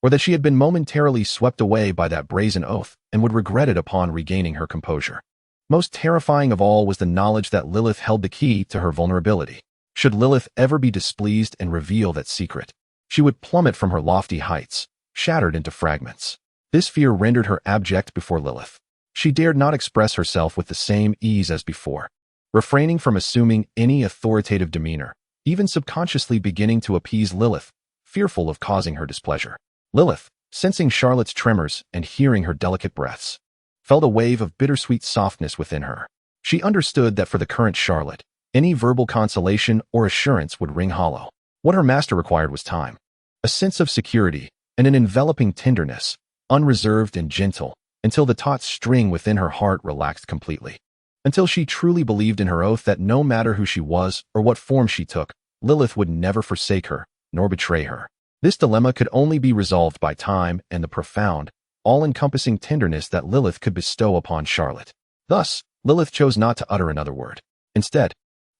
or that she had been momentarily swept away by that brazen oath and would regret it upon regaining her composure. Most terrifying of all was the knowledge that Lilyth held the key to her vulnerability. Should Lilyth ever be displeased and reveal that secret, she would plummet from her lofty heights, shattered into fragments. This fear rendered her abject before Lilyth. She dared not express herself with the same ease as before, refraining from assuming any authoritative demeanor, even subconsciously beginning to appease Lilyth, fearful of causing her displeasure. Lilyth, sensing Charlotte's tremors and hearing her delicate breaths, felt a wave of bittersweet softness within her. She understood that for the current Charlotte, any verbal consolation or assurance would ring hollow. What her master required was time, a sense of security, and an enveloping tenderness, unreserved and gentle, until the taut string within her heart relaxed completely. Until she truly believed in her oath that no matter who she was or what form she took, Lilyth would never forsake her, nor betray her. This dilemma could only be resolved by time and the profound, all-encompassing tenderness that Lilyth could bestow upon Charlotte. Thus, Lilyth chose not to utter another word. Instead,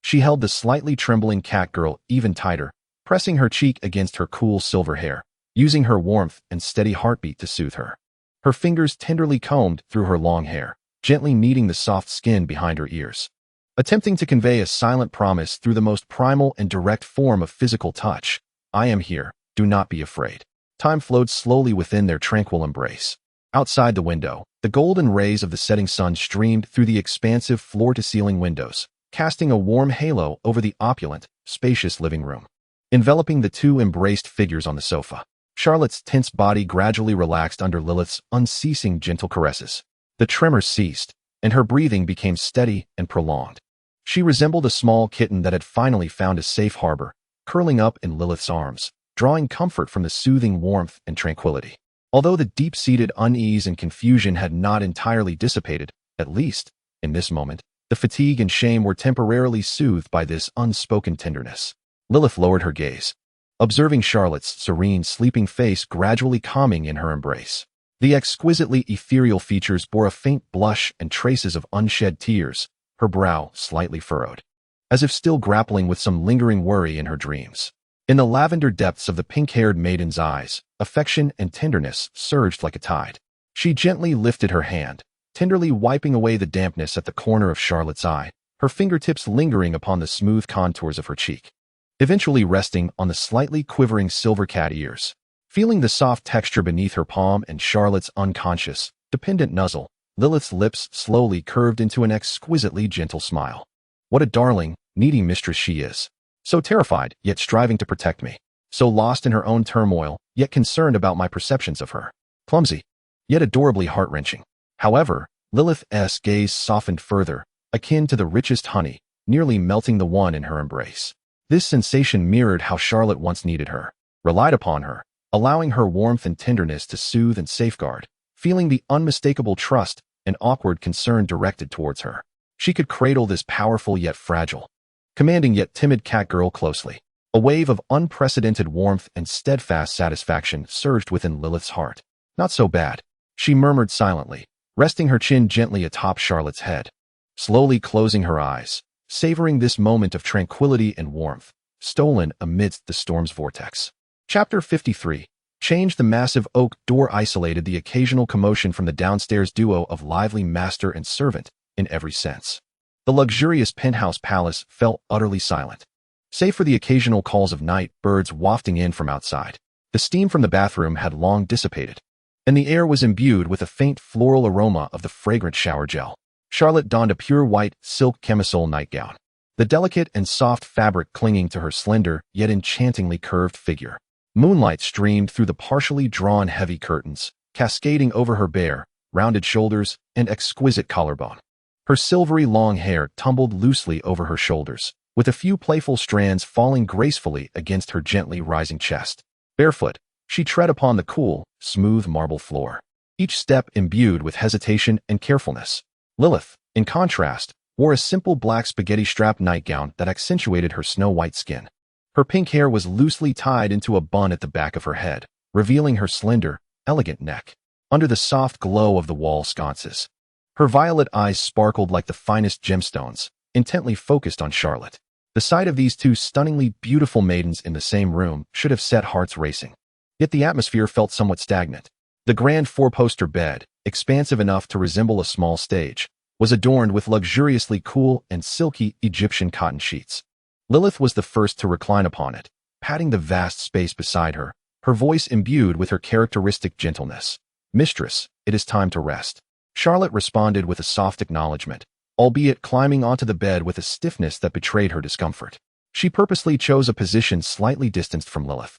she held the slightly trembling catgirl even tighter, pressing her cheek against her cool silver hair, using her warmth and steady heartbeat to soothe her. Her fingers tenderly combed through her long hair, gently kneading the soft skin behind her ears, attempting to convey a silent promise through the most primal and direct form of physical touch. "I am here, do not be afraid." Time flowed slowly within their tranquil embrace. Outside the window, the golden rays of the setting sun streamed through the expansive floor-to-ceiling windows, casting a warm halo over the opulent, spacious living room. Enveloping the two embraced figures on the sofa, Charlotte's tense body gradually relaxed under Lilyth's unceasing gentle caresses. The tremors ceased, and her breathing became steady and prolonged. She resembled a small kitten that had finally found a safe harbor, curling up in Lilyth's arms, drawing comfort from the soothing warmth and tranquility. Although the deep-seated unease and confusion had not entirely dissipated, at least, in this moment, the fatigue and shame were temporarily soothed by this unspoken tenderness. Lilyth lowered her gaze, observing Charlotte's serene, sleeping face gradually calming in her embrace. The exquisitely ethereal features bore a faint blush and traces of unshed tears, her brow slightly furrowed, as if still grappling with some lingering worry in her dreams. In the lavender depths of the pink-haired maiden's eyes, affection and tenderness surged like a tide. She gently lifted her hand, tenderly wiping away the dampness at the corner of Charlotte's eye, her fingertips lingering upon the smooth contours of her cheek, eventually resting on the slightly quivering silver cat ears. Feeling the soft texture beneath her palm and Charlotte's unconscious, dependent nuzzle, Lilyth's lips slowly curved into an exquisitely gentle smile. What a darling, needy mistress she is. So terrified, yet striving to protect me. So lost in her own turmoil, yet concerned about my perceptions of her. Clumsy, yet adorably heart-wrenching. However, Lilyth's gaze softened further, akin to the richest honey, nearly melting the one in her embrace. This sensation mirrored how Charlotte once needed her, relied upon her, allowing her warmth and tenderness to soothe and safeguard, feeling the unmistakable trust and awkward concern directed towards her. She could cradle this powerful yet fragile, commanding yet timid catgirl closely. A wave of unprecedented warmth and steadfast satisfaction surged within Lilyth's heart. Not so bad, she murmured silently, resting her chin gently atop Charlotte's head. Slowly closing her eyes, savoring this moment of tranquility and warmth, stolen amidst the storm's vortex. Chapter 53. Change. The massive oak door isolated the occasional commotion from the downstairs duo of lively master and servant, in every sense. The luxurious penthouse palace felt utterly silent, save for the occasional calls of night birds wafting in from outside. The steam from the bathroom had long dissipated, and the air was imbued with a faint floral aroma of the fragrant shower gel. Charlotte donned a pure white silk camisole nightgown, the delicate and soft fabric clinging to her slender yet enchantingly curved figure. Moonlight streamed through the partially drawn heavy curtains, cascading over her bare, rounded shoulders and exquisite collarbone. Her silvery long hair tumbled loosely over her shoulders, with a few playful strands falling gracefully against her gently rising chest. Barefoot, she tread upon the cool, smooth marble floor, each step imbued with hesitation and carefulness. Lilyth, in contrast, wore a simple black spaghetti-strap nightgown that accentuated her snow-white skin. Her pink hair was loosely tied into a bun at the back of her head, revealing her slender, elegant neck. Under the soft glow of the wall sconces, her violet eyes sparkled like the finest gemstones, intently focused on Charlotte. The sight of these two stunningly beautiful maidens in the same room should have set hearts racing. Yet the atmosphere felt somewhat stagnant. The grand four-poster bed, expansive enough to resemble a small stage, was adorned with luxuriously cool and silky Egyptian cotton sheets. Lilyth was the first to recline upon it, patting the vast space beside her, her voice imbued with her characteristic gentleness. "Mistress, it is time to rest." Charlotte responded with a soft acknowledgement, albeit climbing onto the bed with a stiffness that betrayed her discomfort. She purposely chose a position slightly distanced from Lilyth,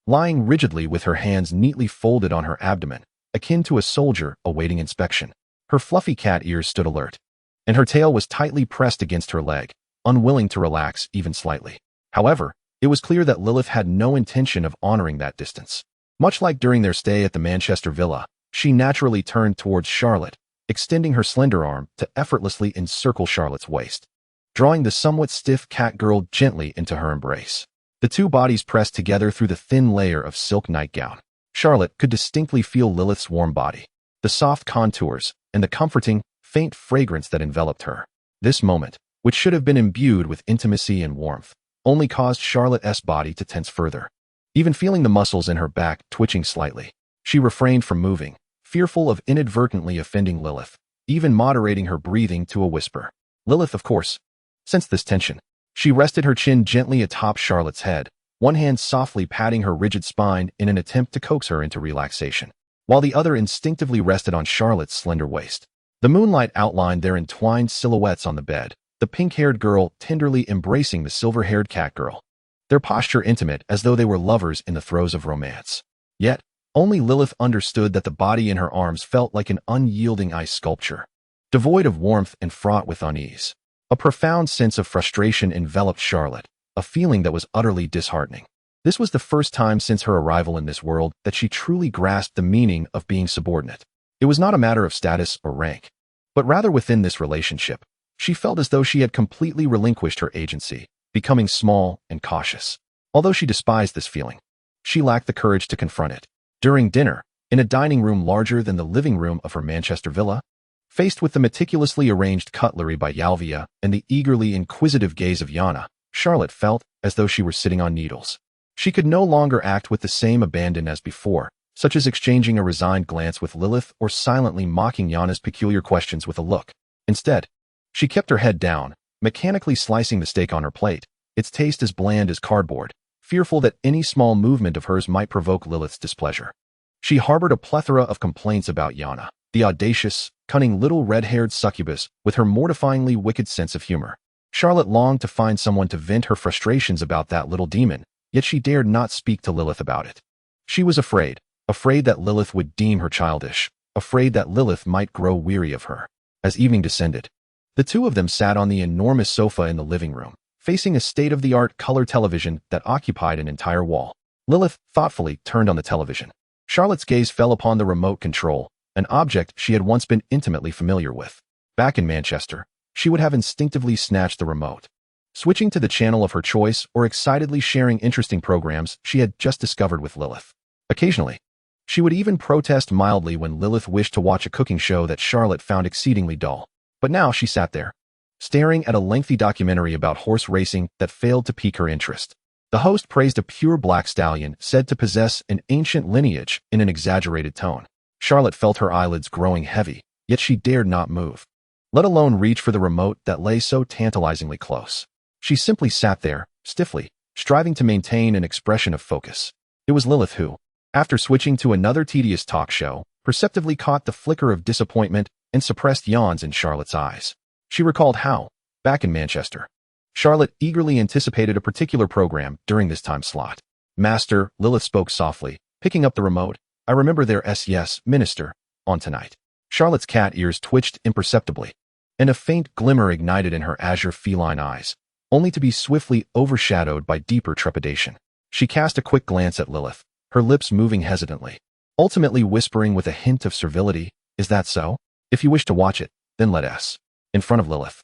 lying rigidly with her hands neatly folded on her abdomen, akin to a soldier awaiting inspection. Her fluffy cat ears stood alert, and her tail was tightly pressed against her leg, unwilling to relax even slightly. However, it was clear that Lilyth had no intention of honoring that distance. Much like during their stay at the Manchester villa, she naturally turned towards Charlotte, extending her slender arm to effortlessly encircle Charlotte's waist, drawing the somewhat stiff catgirl gently into her embrace. The two bodies pressed together through the thin layer of silk nightgown. Charlotte could distinctly feel Lilyth's warm body, the soft contours, and the comforting, faint fragrance that enveloped her. This moment, which should have been imbued with intimacy and warmth, only caused Charlotte's body to tense further. Even feeling the muscles in her back twitching slightly, she refrained from moving, fearful of inadvertently offending Lilyth, even moderating her breathing to a whisper. Lilyth, of course, sensed this tension. She rested her chin gently atop Charlotte's head, one hand softly patting her rigid spine in an attempt to coax her into relaxation. while the other instinctively rested on Charlotte's slender waist. The moonlight outlined their entwined silhouettes on the bed, the pink-haired girl tenderly embracing the silver-haired catgirl, their posture intimate as though they were lovers in the throes of romance. Yet, only Lilyth understood that the body in her arms felt like an unyielding ice sculpture, devoid of warmth and fraught with unease. A profound sense of frustration enveloped Charlotte, a feeling that was utterly disheartening. This was the first time since her arrival in this world that she truly grasped the meaning of being subordinate. It was not a matter of status or rank, but rather within this relationship, she felt as though she had completely relinquished her agency, becoming small and cautious. Although she despised this feeling, she lacked the courage to confront it. During dinner, in a dining room larger than the living room of her Manchester villa, faced with the meticulously arranged cutlery by Yalvia and the eagerly inquisitive gaze of Yana, Charlotte felt as though she were sitting on needles. She could no longer act with the same abandon as before, such as exchanging a resigned glance with Lilyth or silently mocking Yana's peculiar questions with a look. Instead, she kept her head down, mechanically slicing the steak on her plate, its taste as bland as cardboard, fearful that any small movement of hers might provoke Lilyth's displeasure. She harbored a plethora of complaints about Yana, the audacious, cunning little red-haired succubus with her mortifyingly wicked sense of humor. Charlotte longed to find someone to vent her frustrations about that little demon, yet she dared not speak to Lilyth about it. She was afraid that Lilyth would deem her childish, afraid that Lilyth might grow weary of her. As evening descended, the two of them sat on the enormous sofa in the living room, facing a state-of-the-art color television that occupied an entire wall. Lilyth thoughtfully turned on the television. Charlotte's gaze fell upon the remote control, an object she had once been intimately familiar with. Back in Manchester, she would have instinctively snatched the remote, switching to the channel of her choice or excitedly sharing interesting programs she had just discovered with Lilyth. Occasionally, she would even protest mildly when Lilyth wished to watch a cooking show that Charlotte found exceedingly dull. But now she sat there, staring at a lengthy documentary about horse racing that failed to pique her interest. The host praised a pure black stallion said to possess an ancient lineage in an exaggerated tone. Charlotte felt her eyelids growing heavy, yet she dared not move, let alone reach for the remote that lay so tantalizingly close. She simply sat there, stiffly, striving to maintain an expression of focus. It was Lilyth who, after switching to another tedious talk show, perceptibly caught the flicker of disappointment and suppressed yawns in Charlotte's eyes. She recalled how, back in Manchester, Charlotte eagerly anticipated a particular program during this time slot. Master, Lilyth spoke softly, picking up the remote. I remember there's yes, Minister, on tonight. Charlotte's cat ears twitched imperceptibly, and a faint glimmer ignited in her azure feline eyes, only to be swiftly overshadowed by deeper trepidation. She cast a quick glance at Lilyth, her lips moving hesitantly, ultimately whispering with a hint of servility, "Is that so? If you wish to watch it, then let us." In front of Lilyth,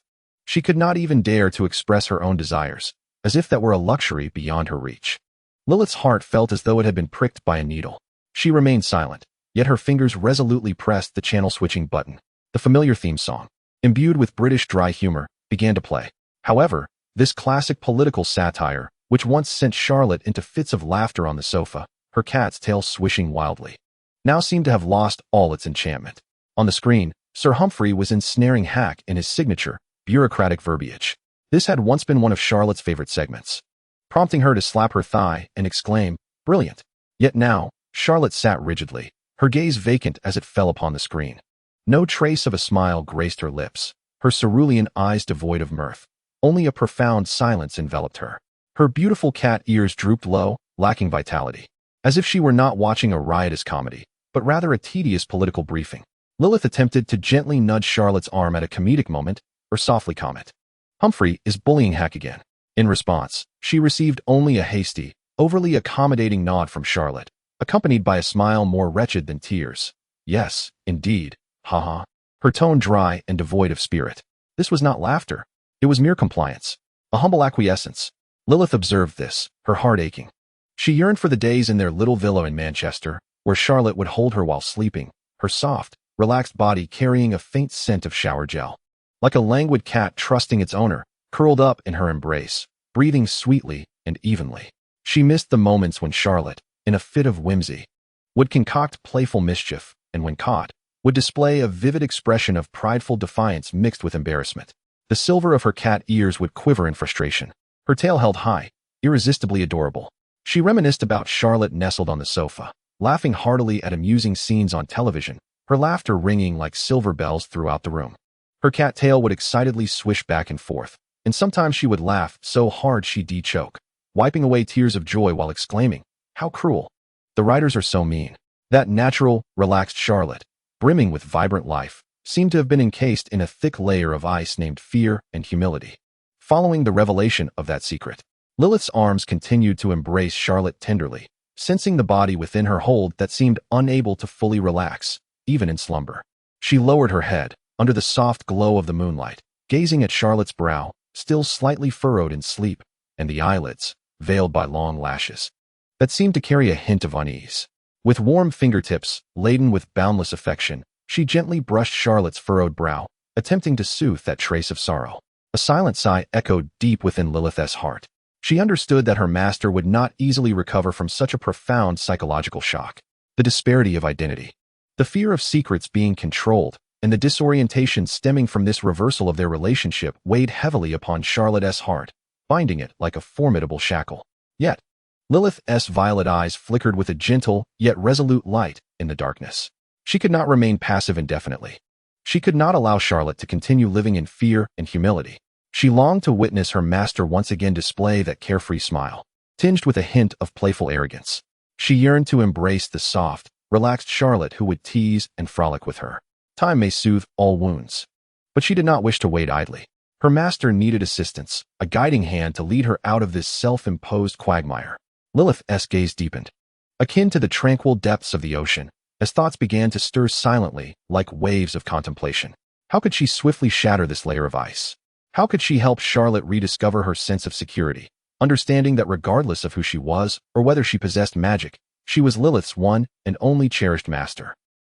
she could not even dare to express her own desires, as if that were a luxury beyond her reach. Lilyth's heart felt as though it had been pricked by a needle. She remained silent, yet her fingers resolutely pressed the channel-switching button. The familiar theme song, imbued with British dry humor, began to play. However, this classic political satire, which once sent Charlotte into fits of laughter on the sofa, her cat's tail swishing wildly, now seemed to have lost all its enchantment. On the screen, Sir Humphrey was ensnaring Hack in his signature, bureaucratic verbiage. This had once been one of Charlotte's favorite segments, prompting her to slap her thigh and exclaim, "Brilliant!" Yet now, Charlotte sat rigidly, her gaze vacant as it fell upon the screen. No trace of a smile graced her lips, her cerulean eyes devoid of mirth. Only a profound silence enveloped her. Her beautiful cat ears drooped low, lacking vitality, as if she were not watching a riotous comedy, but rather a tedious political briefing. Lilyth attempted to gently nudge Charlotte's arm at a comedic moment, or softly comment, "Humphrey is bullying Hack again." In response, she received only a hasty, overly accommodating nod from Charlotte, accompanied by a smile more wretched than tears. "Yes, indeed, haha." Her tone dry and devoid of spirit. This was not laughter. It was mere compliance, a humble acquiescence. Lilyth observed this, her heart aching. She yearned for the days in their little villa in Manchester, where Charlotte would hold her while sleeping, her soft, relaxed body carrying a faint scent of shower gel. Like a languid cat trusting its owner, curled up in her embrace, breathing sweetly and evenly. She missed the moments when Charlotte, in a fit of whimsy, would concoct playful mischief, and when caught, would display a vivid expression of prideful defiance mixed with embarrassment. The silver of her cat ears would quiver in frustration, her tail held high, irresistibly adorable. She reminisced about Charlotte nestled on the sofa, laughing heartily at amusing scenes on television, her laughter ringing like silver bells throughout the room. Her cat tail would excitedly swish back and forth, and sometimes she would laugh so hard she'd choke, wiping away tears of joy while exclaiming, "How cruel! The writers are so mean." That natural, relaxed Charlotte, brimming with vibrant life, seemed to have been encased in a thick layer of ice named fear and humility. Following the revelation of that secret, Lilyth's arms continued to embrace Charlotte tenderly, sensing the body within her hold that seemed unable to fully relax, even in slumber. She lowered her head, under the soft glow of the moonlight, gazing at Charlotte's brow, still slightly furrowed in sleep, and the eyelids, veiled by long lashes, that seemed to carry a hint of unease. With warm fingertips, laden with boundless affection, she gently brushed Charlotte's furrowed brow, attempting to soothe that trace of sorrow. A silent sigh echoed deep within Lilyth's heart. She understood that her master would not easily recover from such a profound psychological shock. The disparity of identity, the fear of secrets being controlled, and the disorientation stemming from this reversal of their relationship weighed heavily upon Charlotte's heart, binding it like a formidable shackle. Yet, Lilyth's violet eyes flickered with a gentle, yet resolute light in the darkness. She could not remain passive indefinitely. She could not allow Charlotte to continue living in fear and humility. She longed to witness her master once again display that carefree smile, tinged with a hint of playful arrogance. She yearned to embrace the soft, relaxed Charlotte who would tease and frolic with her. Time may soothe all wounds. But she did not wish to wait idly. Her master needed assistance, a guiding hand to lead her out of this self-imposed quagmire. Lilyth's gaze deepened, akin to the tranquil depths of the ocean, as thoughts began to stir silently like waves of contemplation. How could she swiftly shatter this layer of ice? How could she help Charlotte rediscover her sense of security, understanding that regardless of who she was or whether she possessed magic, she was Lilyth's one and only cherished master,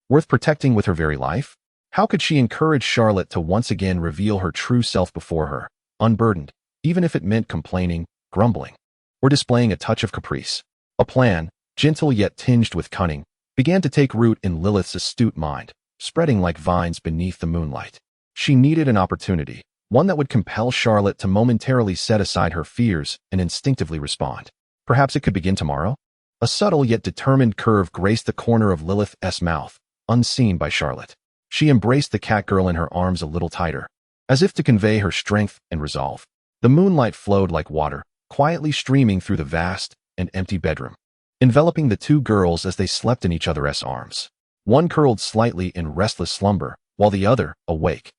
worth protecting with her very life? How could she encourage Charlotte to once again reveal her true self before her, unburdened, even if it meant complaining, grumbling, or displaying a touch of caprice? A plan, gentle yet tinged with cunning, began to take root in Lilyth's astute mind, spreading like vines beneath the moonlight. She needed an opportunity, one that would compel Charlotte to momentarily set aside her fears and instinctively respond. Perhaps it could begin tomorrow? A subtle yet determined curve graced the corner of Lilyth's mouth, unseen by Charlotte. She embraced the catgirl in her arms a little tighter, as if to convey her strength and resolve. The moonlight flowed like water, quietly streaming through the vast and empty bedroom, enveloping the two girls as they slept in each other's arms. One curled slightly in restless slumber, while the other, awake,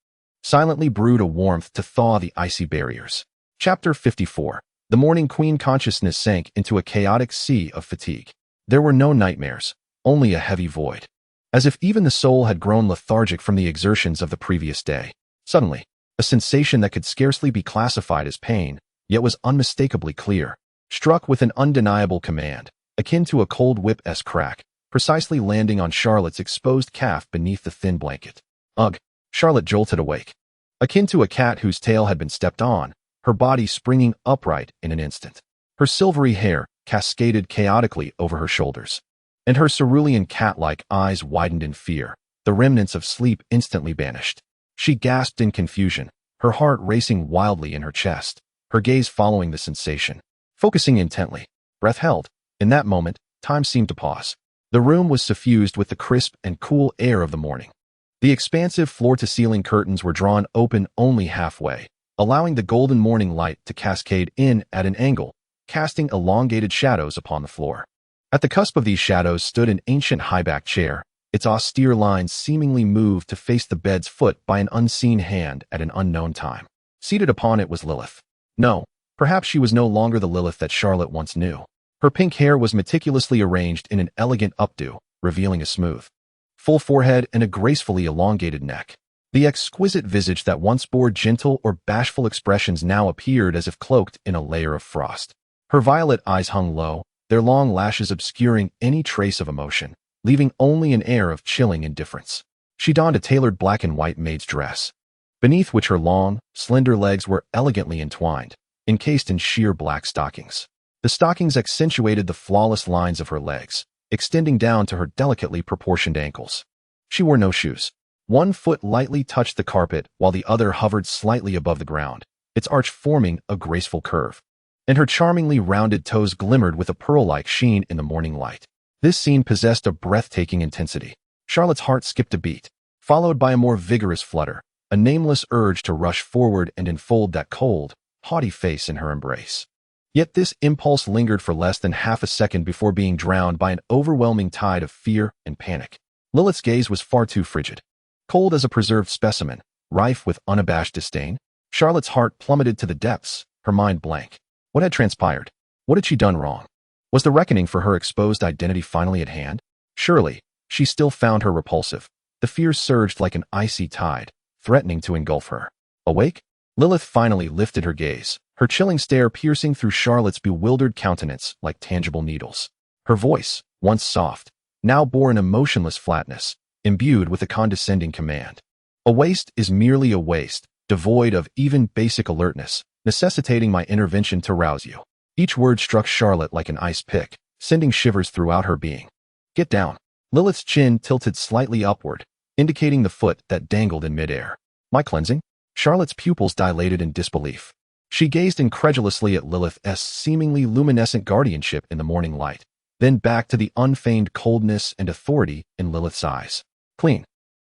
silently brewed a warmth to thaw the icy barriers. Chapter 54. The morning queen consciousness sank into a chaotic sea of fatigue. There were no nightmares, only a heavy void, as if even the soul had grown lethargic from the exertions of the previous day. Suddenly, a sensation that could scarcely be classified as pain, yet was unmistakably clear, struck with an undeniable command, akin to a cold whip-esque crack, precisely landing on Charlotte's exposed calf beneath the thin blanket. Ugh! Charlotte jolted awake. Akin to a cat whose tail had been stepped on, her body springing upright in an instant. Her silvery hair cascaded chaotically over her shoulders, and her cerulean cat-like eyes widened in fear, the remnants of sleep instantly banished. She gasped in confusion, her heart racing wildly in her chest, her gaze following the sensation, focusing intently, breath held. In that moment, time seemed to pause. The room was suffused with the crisp and cool air of the morning. The expansive floor-to-ceiling curtains were drawn open only halfway, allowing the golden morning light to cascade in at an angle, casting elongated shadows upon the floor. At the cusp of these shadows stood an ancient high-backed chair, its austere lines seemingly moved to face the bed's foot by an unseen hand at an unknown time. Seated upon it was Lilyth. No, perhaps she was no longer the Lilyth that Charlotte once knew. Her pink hair was meticulously arranged in an elegant updo, revealing a smooth, full forehead and a gracefully elongated neck. The exquisite visage that once bore gentle or bashful expressions now appeared as if cloaked in a layer of frost. Her violet eyes hung low, their long lashes obscuring any trace of emotion, leaving only an air of chilling indifference. She donned a tailored black and white maid's dress, beneath which her long, slender legs were elegantly entwined, encased in sheer black stockings. The stockings accentuated the flawless lines of her legs, extending down to her delicately proportioned ankles. She wore no shoes. One foot lightly touched the carpet while the other hovered slightly above the ground, its arch forming a graceful curve. And her charmingly rounded toes glimmered with a pearl-like sheen in the morning light. This scene possessed a breathtaking intensity. Charlotte's heart skipped a beat, followed by a more vigorous flutter, a nameless urge to rush forward and enfold that cold, haughty face in her embrace. Yet this impulse lingered for less than half a second before being drowned by an overwhelming tide of fear and panic. Lilyth's gaze was far too frigid. Cold as a preserved specimen, rife with unabashed disdain, Charlotte's heart plummeted to the depths, her mind blank. What had transpired? What had she done wrong? Was the reckoning for her exposed identity finally at hand? Surely, she still found her repulsive. The fear surged like an icy tide, threatening to engulf her. Awake? Lilyth finally lifted her gaze, her chilling stare piercing through Charlotte's bewildered countenance like tangible needles. Her voice, once soft, now bore an emotionless flatness, imbued with a condescending command. A waste is merely a waste, devoid of even basic alertness, necessitating my intervention to rouse you. Each word struck Charlotte like an ice pick, sending shivers throughout her being. Get down. Lilyth's chin tilted slightly upward, indicating the foot that dangled in midair. My cleansing? Charlotte's pupils dilated in disbelief. She gazed incredulously at Lilyth's seemingly luminescent guardianship in the morning light, then back to the unfeigned coldness and authority in Lilyth's eyes. Clean.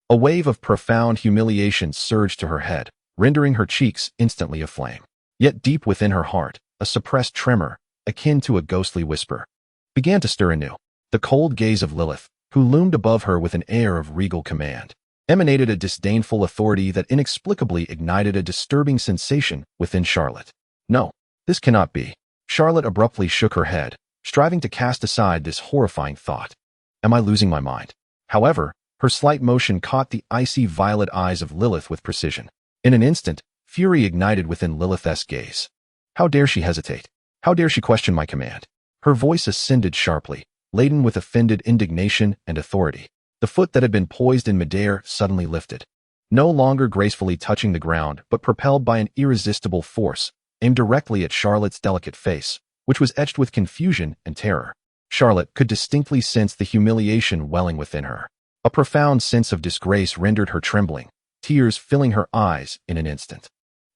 A wave of profound humiliation surged to her head, rendering her cheeks instantly aflame. Yet deep within her heart, a suppressed tremor, akin to a ghostly whisper, began to stir anew. The cold gaze of Lilyth, who loomed above her with an air of regal command, emanated a disdainful authority that inexplicably ignited a disturbing sensation within Charlotte. No, this cannot be. Charlotte abruptly shook her head, striving to cast aside this horrifying thought. Am I losing my mind? However, her slight motion caught the icy violet eyes of Lilyth with precision. In an instant, fury ignited within Lilyth's gaze. How dare she hesitate? How dare she question my command? Her voice ascended sharply, laden with offended indignation and authority. The foot that had been poised in midair suddenly lifted, no longer gracefully touching the ground but propelled by an irresistible force, aimed directly at Charlotte's delicate face, which was etched with confusion and terror. Charlotte could distinctly sense the humiliation welling within her. A profound sense of disgrace rendered her trembling, tears filling her eyes in an instant.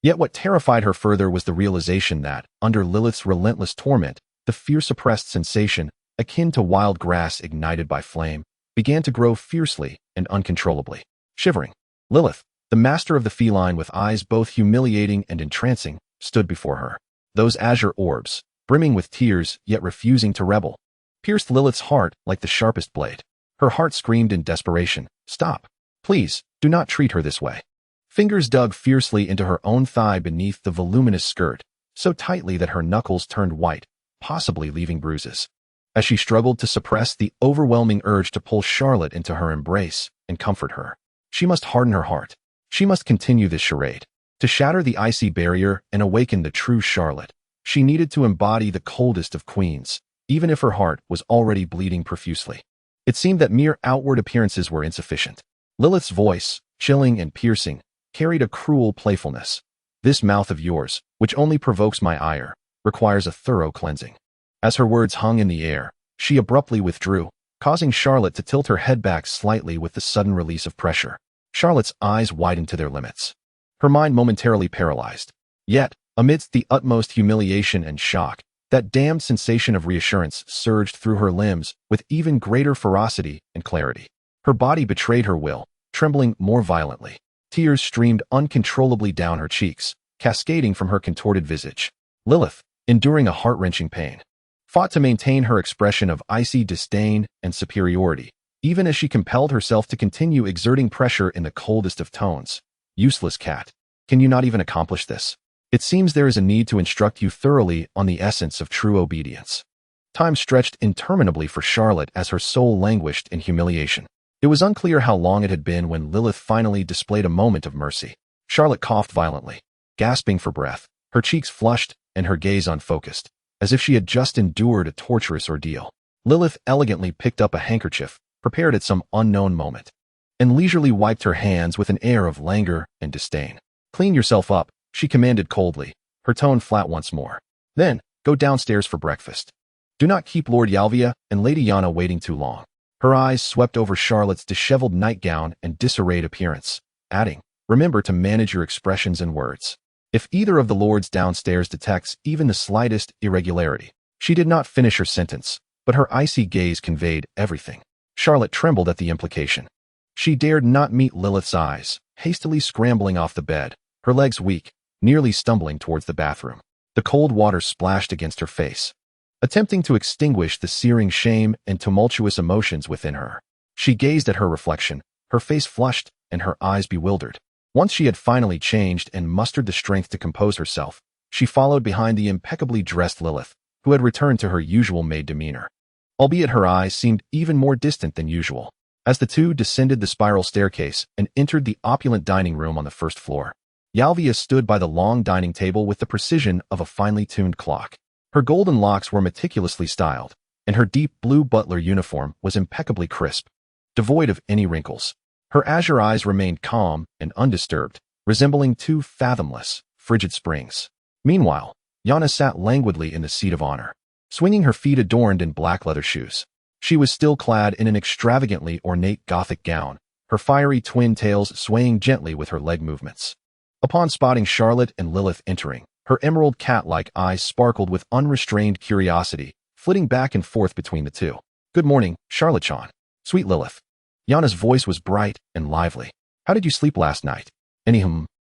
Yet what terrified her further was the realization that, under Lilyth's relentless torment, the fear-suppressed sensation, akin to wild grass ignited by flame, began to grow fiercely and uncontrollably. Shivering, Lilyth, the master of the feline with eyes both humiliating and entrancing, stood before her. Those azure orbs, brimming with tears yet refusing to rebel, pierced Lilyth's heart like the sharpest blade. Her heart screamed in desperation, "Stop! Please, do not treat her this way." Fingers dug fiercely into her own thigh beneath the voluminous skirt, so tightly that her knuckles turned white, possibly leaving bruises. As she struggled to suppress the overwhelming urge to pull Charlotte into her embrace and comfort her, she must harden her heart. She must continue this charade. To shatter the icy barrier and awaken the true Charlotte, she needed to embody the coldest of queens, even if her heart was already bleeding profusely. It seemed that mere outward appearances were insufficient. Lilyth's voice, chilling and piercing, carried a cruel playfulness. This mouth of yours, which only provokes my ire, requires a thorough cleansing. As her words hung in the air, she abruptly withdrew, causing Charlotte to tilt her head back slightly with the sudden release of pressure. Charlotte's eyes widened to their limits, her mind momentarily paralyzed. Yet, amidst the utmost humiliation and shock, that damned sensation of reassurance surged through her limbs with even greater ferocity and clarity. Her body betrayed her will, trembling more violently. Tears streamed uncontrollably down her cheeks, cascading from her contorted visage. Lilyth, enduring a heart-wrenching pain, fought to maintain her expression of icy disdain and superiority, even as she compelled herself to continue exerting pressure in the coldest of tones. Useless cat. Can you not even accomplish this? It seems there is a need to instruct you thoroughly on the essence of true obedience. Time stretched interminably for Charlotte as her soul languished in humiliation. It was unclear how long it had been when Lilyth finally displayed a moment of mercy. Charlotte coughed violently, gasping for breath, her cheeks flushed and her gaze unfocused, as if she had just endured a torturous ordeal. Lilyth elegantly picked up a handkerchief, prepared at some unknown moment, and leisurely wiped her hands with an air of languor and disdain. Clean yourself up, she commanded coldly, her tone flat once more. Then, go downstairs for breakfast. Do not keep Lord Yalvia and Lady Yana waiting too long. Her eyes swept over Charlotte's disheveled nightgown and disarrayed appearance, adding, remember to manage your expressions and words. If either of the lords downstairs detects even the slightest irregularity. She did not finish her sentence, but her icy gaze conveyed everything. Charlotte trembled at the implication. She dared not meet Lilyth's eyes, hastily scrambling off the bed, her legs weak, nearly stumbling towards the bathroom. The cold water splashed against her face, attempting to extinguish the searing shame and tumultuous emotions within her. She gazed at her reflection, her face flushed and her eyes bewildered. Once she had finally changed and mustered the strength to compose herself, she followed behind the impeccably dressed Lilyth, who had returned to her usual maid demeanor, albeit her eyes seemed even more distant than usual. As the two descended the spiral staircase and entered the opulent dining room on the first floor, Yalvia stood by the long dining table with the precision of a finely tuned clock. Her golden locks were meticulously styled, and her deep blue butler uniform was impeccably crisp, devoid of any wrinkles. Her azure eyes remained calm and undisturbed, resembling two fathomless, frigid springs. Meanwhile, Yana sat languidly in the seat of honor, swinging her feet adorned in black leather shoes. She was still clad in an extravagantly ornate Gothic gown, her fiery twin tails swaying gently with her leg movements. Upon spotting Charlotte and Lilyth entering, her emerald cat-like eyes sparkled with unrestrained curiosity, flitting back and forth between the two. "Good morning, Charlotte-chan. Sweet Lilyth." Yana's voice was bright and lively. "How did you sleep last night?"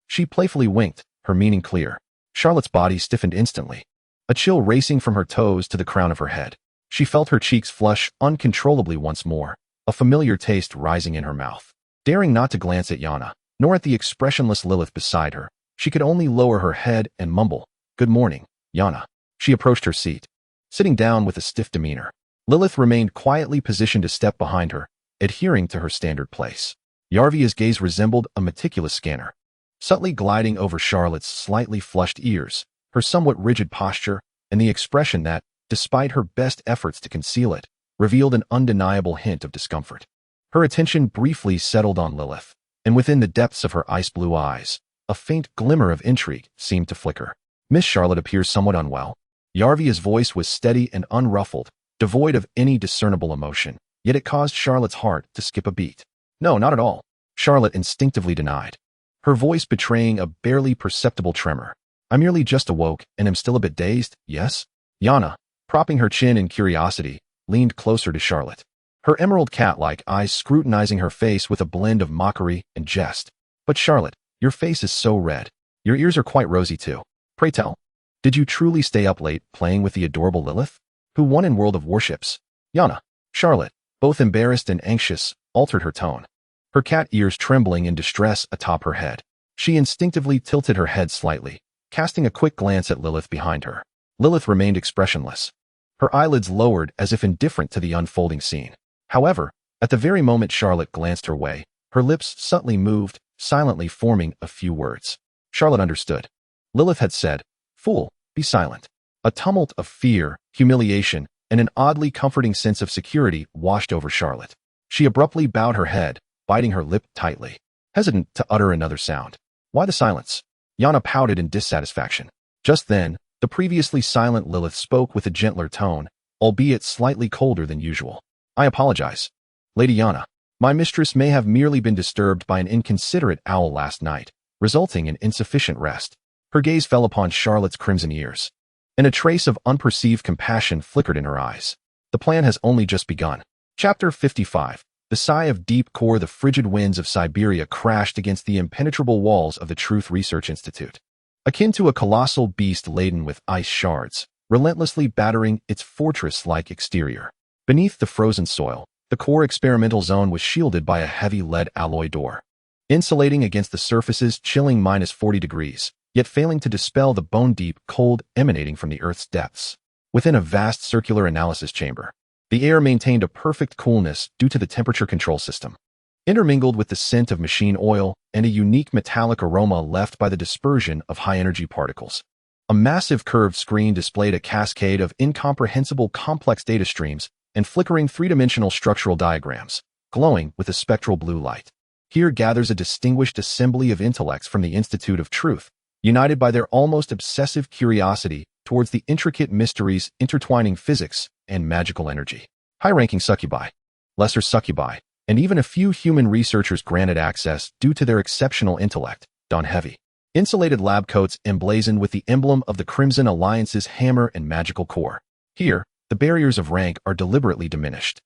She playfully winked, her meaning clear. Charlotte's body stiffened instantly, a chill racing from her toes to the crown of her head. She felt her cheeks flush uncontrollably once more, a familiar taste rising in her mouth. Daring not to glance at Yana, nor at the expressionless Lilyth beside her, she could only lower her head and mumble, "Good morning, Yana." She approached her seat, sitting down with a stiff demeanor. Lilyth remained quietly positioned a step behind her, adhering to her standard place. Yarvia's gaze resembled a meticulous scanner, subtly gliding over Charlotte's slightly flushed ears, her somewhat rigid posture, and the expression that, despite her best efforts to conceal it, revealed an undeniable hint of discomfort. Her attention briefly settled on Lilyth, and within the depths of her ice-blue eyes, a faint glimmer of intrigue seemed to flicker. "Miss Charlotte appears somewhat unwell." Yarvia's voice was steady and unruffled, devoid of any discernible emotion, yet it caused Charlotte's heart to skip a beat. "No, not at all," Charlotte instinctively denied, her voice betraying a barely perceptible tremor. "I merely just awoke and am still a bit dazed, yes?" Yana, propping her chin in curiosity, leaned closer to Charlotte, her emerald cat-like eyes scrutinizing her face with a blend of mockery and jest. "But Charlotte, your face is so red. Your ears are quite rosy too. Pray tell, did you truly stay up late playing with the adorable Lilyth, who won in World of Warships?" Yana, Charlotte, both embarrassed and anxious, altered her tone, her cat ears trembling in distress atop her head. She instinctively tilted her head slightly, casting a quick glance at Lilyth behind her. Lilyth remained expressionless, her eyelids lowered as if indifferent to the unfolding scene. However, at the very moment Charlotte glanced her way, her lips subtly moved, silently forming a few words. Charlotte understood. Lilyth had said, "Fool, be silent." A tumult of fear, humiliation, and an oddly comforting sense of security washed over Charlotte. She abruptly bowed her head, biting her lip tightly, hesitant to utter another sound. "Why the silence?" Yana pouted in dissatisfaction. Just then, the previously silent Lilyth spoke with a gentler tone, albeit slightly colder than usual. "I apologize, Lady Yana. My mistress may have merely been disturbed by an inconsiderate owl last night, resulting in insufficient rest." Her gaze fell upon Charlotte's crimson ears, and a trace of unperceived compassion flickered in her eyes. The plan has only just begun. Chapter 55. The sigh of deep core. The frigid winds of Siberia crashed against the impenetrable walls of the Truth Research Institute, akin to a colossal beast laden with ice shards, relentlessly battering its fortress-like exterior. Beneath the frozen soil, the core experimental zone was shielded by a heavy lead alloy door, insulating against the surface's chilling -40 degrees, yet failing to dispel the bone-deep cold emanating from the Earth's depths. Within a vast circular analysis chamber, the air maintained a perfect coolness due to the temperature control system, intermingled with the scent of machine oil and a unique metallic aroma left by the dispersion of high-energy particles. A massive curved screen displayed a cascade of incomprehensible complex data streams and flickering three-dimensional structural diagrams, glowing with a spectral blue light. Here gathers a distinguished assembly of intellects from the Institute of Truth, united by their almost obsessive curiosity towards the intricate mysteries intertwining physics and magical energy. High-ranking succubi, lesser succubi, and even a few human researchers granted access due to their exceptional intellect, don heavy, insulated lab coats emblazoned with the emblem of the Crimson Alliance's hammer and magical core. Here, the barriers of rank are deliberately diminished.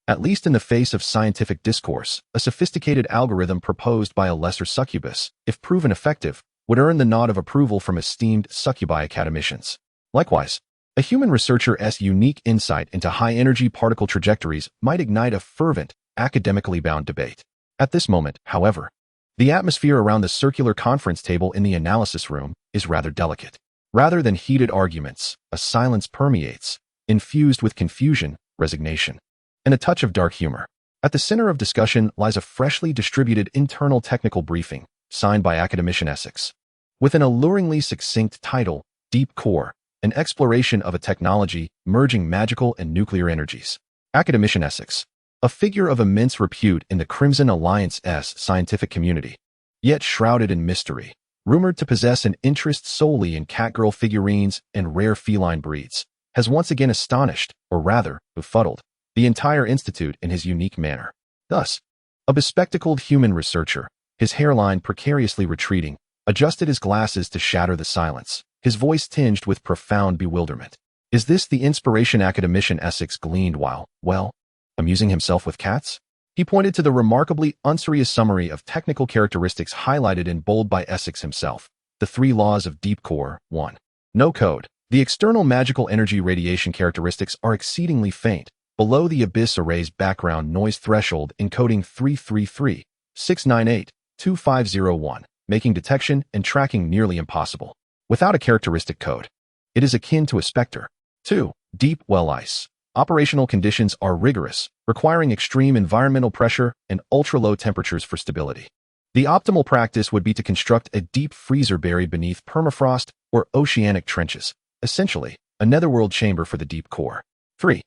At least in the face of scientific discourse, a sophisticated algorithm proposed by a lesser succubus, if proven effective, would earn the nod of approval from esteemed succubi academicians. Likewise, a human researcher's unique insight into high-energy particle trajectories might ignite a fervent, academically bound debate. At this moment, however, the atmosphere around the circular conference table in the analysis room is rather delicate. Rather than heated arguments, a silence permeates, infused with confusion, resignation, and a touch of dark humor. At the center of discussion lies a freshly distributed internal technical briefing, signed by academician Essex. With an alluringly succinct title, Deep Core, an exploration of a technology merging magical and nuclear energies. Academician Essex, a figure of immense repute in the Crimson Alliance's scientific community, yet shrouded in mystery, rumored to possess an interest solely in catgirl figurines and rare feline breeds, has once again astonished, or rather, befuddled, the entire institute in his unique manner. Thus, a bespectacled human researcher, his hairline precariously retreating, adjusted his glasses to shatter the silence, his voice tinged with profound bewilderment. Is this the inspiration academician Essex gleaned while, well, amusing himself with cats? He pointed to the remarkably unserious summary of technical characteristics highlighted in bold by Essex himself. The 3 laws of Deep Core. 1. No code. The external magical energy radiation characteristics are exceedingly faint, below the abyss array's background noise threshold encoding 333-698-2501, making detection and tracking nearly impossible. Without a characteristic code, it is akin to a specter. 2. Deep well ice. Operational conditions are rigorous, requiring extreme environmental pressure and ultra-low temperatures for stability. The optimal practice would be to construct a deep freezer buried beneath permafrost or oceanic trenches, essentially a netherworld chamber for the deep core. 3.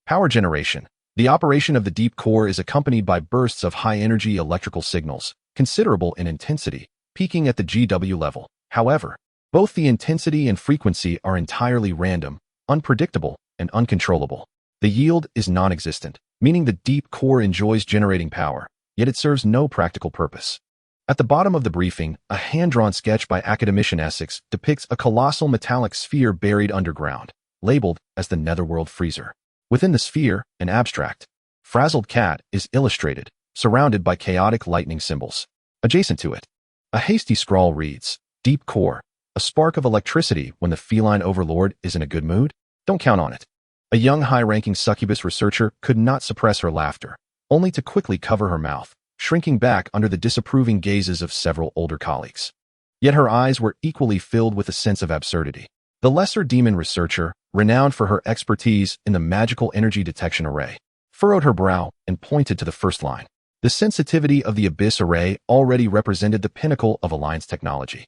Power generation. The operation of the deep core is accompanied by bursts of high-energy electrical signals, considerable in intensity, peaking at the GW level. However, both the intensity and frequency are entirely random, unpredictable, and uncontrollable. The yield is non-existent, meaning the deep core enjoys generating power, yet it serves no practical purpose. At the bottom of the briefing, a hand-drawn sketch by academician Essex depicts a colossal metallic sphere buried underground, labeled as the Netherworld Freezer. Within the sphere, an abstract, frazzled cat is illustrated, surrounded by chaotic lightning symbols. Adjacent to it, a hasty scrawl reads, Deep Core, a spark of electricity when the feline overlord is in a good mood? Don't count on it. A young high-ranking succubus researcher could not suppress her laughter, only to quickly cover her mouth, shrinking back under the disapproving gazes of several older colleagues. Yet her eyes were equally filled with a sense of absurdity. The lesser demon researcher, renowned for her expertise in the magical energy detection array, furrowed her brow and pointed to the first line. The sensitivity of the Abyss array already represented the pinnacle of Alliance technology,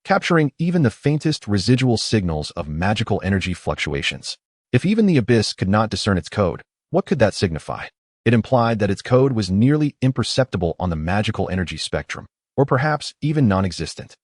capturing even the faintest residual signals of magical energy fluctuations. If even the Abyss could not discern its code, what could that signify? It implied that its code was nearly imperceptible on the magical energy spectrum, or perhaps even non-existent.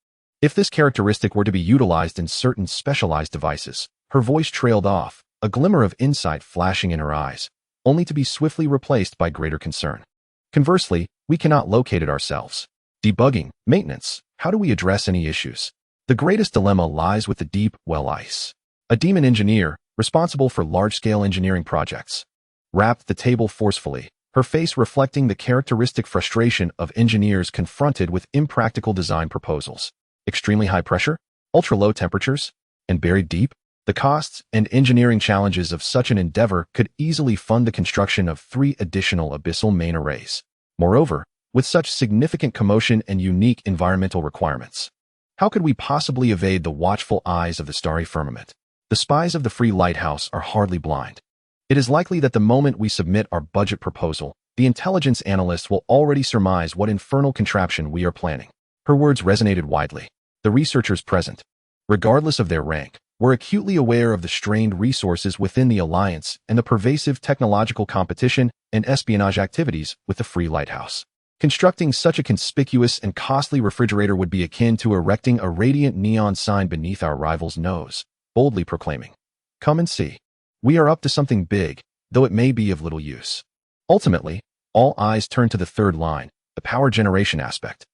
If this characteristic were to be utilized in certain specialized devices, her voice trailed off, a glimmer of insight flashing in her eyes, only to be swiftly replaced by greater concern. Conversely, we cannot locate it ourselves. Debugging, maintenance, how do we address any issues? The greatest dilemma lies with the deep well ice. A demon engineer, responsible for large-scale engineering projects, rapped the table forcefully, her face reflecting the characteristic frustration of engineers confronted with impractical design proposals. Extremely high pressure, ultra-low temperatures, and buried deep, the costs and engineering challenges of such an endeavor could easily fund the construction of 3 additional abyssal main arrays. Moreover, with such significant commotion and unique environmental requirements, how could we possibly evade the watchful eyes of the starry firmament? The spies of the Free Lighthouse are hardly blind. It is likely that the moment we submit our budget proposal, the intelligence analysts will already surmise what infernal contraption we are planning. Her words resonated widely. The researchers present, regardless of their rank, were acutely aware of the strained resources within the Alliance and the pervasive technological competition and espionage activities with the Free Lighthouse. Constructing such a conspicuous and costly refrigerator would be akin to erecting a radiant neon sign beneath our rival's nose, boldly proclaiming, "Come and see. We are up to something big, though it may be of little use." Ultimately, all eyes turned to the third line, the power generation aspect.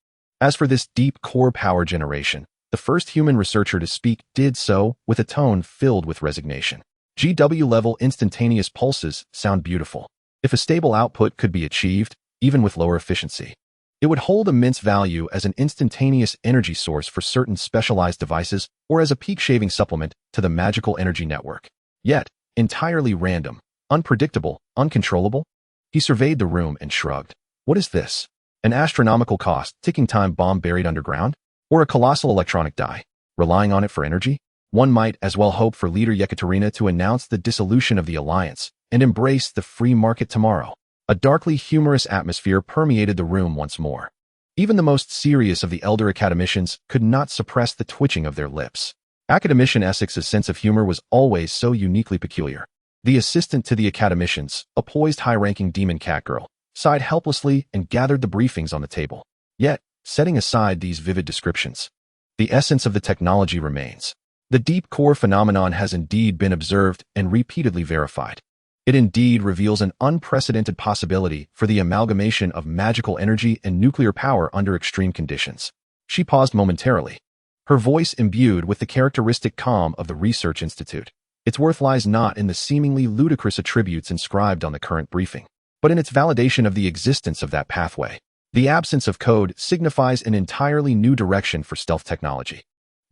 As for this deep core power generation, the first human researcher to speak did so with a tone filled with resignation. GW-level instantaneous pulses sound beautiful. If a stable output could be achieved, even with lower efficiency, it would hold immense value as an instantaneous energy source for certain specialized devices or as a peak shaving supplement to the magical energy network. Yet, entirely random, unpredictable, uncontrollable? He surveyed the room and shrugged. What is this? An astronomical cost, ticking time bomb buried underground? Or a colossal electronic die, relying on it for energy? One might as well hope for leader Yekaterina to announce the dissolution of the alliance and embrace the free market tomorrow. A darkly humorous atmosphere permeated the room once more. Even the most serious of the elder academicians could not suppress the twitching of their lips. Academician Essex's sense of humor was always so uniquely peculiar. The assistant to the academicians, a poised high-ranking demon catgirl, sighed helplessly and gathered the briefings on the table. Yet, setting aside these vivid descriptions, the essence of the technology remains. The deep core phenomenon has indeed been observed and repeatedly verified. It indeed reveals an unprecedented possibility for the amalgamation of magical energy and nuclear power under extreme conditions. She paused momentarily, her voice imbued with the characteristic calm of the research institute. Its worth lies not in the seemingly ludicrous attributes inscribed on the current briefing, but in its validation of the existence of that pathway. The absence of code signifies an entirely new direction for stealth technology.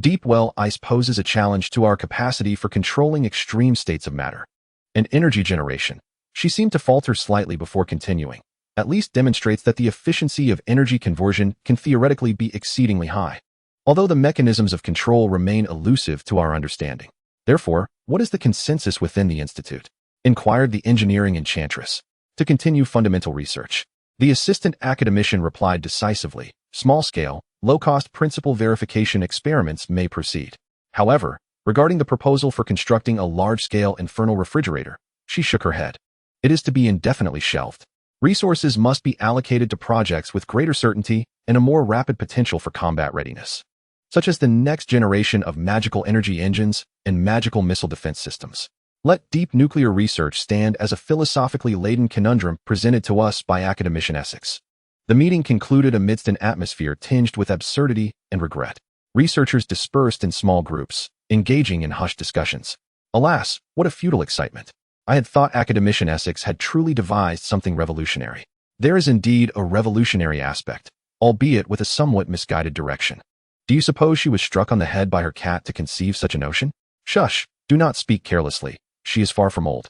Deep well ice poses a challenge to our capacity for controlling extreme states of matter. And energy generation, she seemed to falter slightly before continuing, at least demonstrates that the efficiency of energy conversion can theoretically be exceedingly high, although the mechanisms of control remain elusive to our understanding. Therefore, what is the consensus within the Institute? Inquired the engineering enchantress. To continue fundamental research. The assistant academician replied decisively, small-scale, low-cost principal verification experiments may proceed. However, regarding the proposal for constructing a large-scale infernal refrigerator, she shook her head. It is to be indefinitely shelved. Resources must be allocated to projects with greater certainty and a more rapid potential for combat readiness, such as the next generation of magical energy engines and magical missile defense systems. Let deep nuclear research stand as a philosophically laden conundrum presented to us by academician Essex. The meeting concluded amidst an atmosphere tinged with absurdity and regret. Researchers dispersed in small groups, engaging in hushed discussions. Alas, what a futile excitement. I had thought academician Essex had truly devised something revolutionary. There is indeed a revolutionary aspect, albeit with a somewhat misguided direction. Do you suppose she was struck on the head by her cat to conceive such a notion? Shush, do not speak carelessly. She is far from old.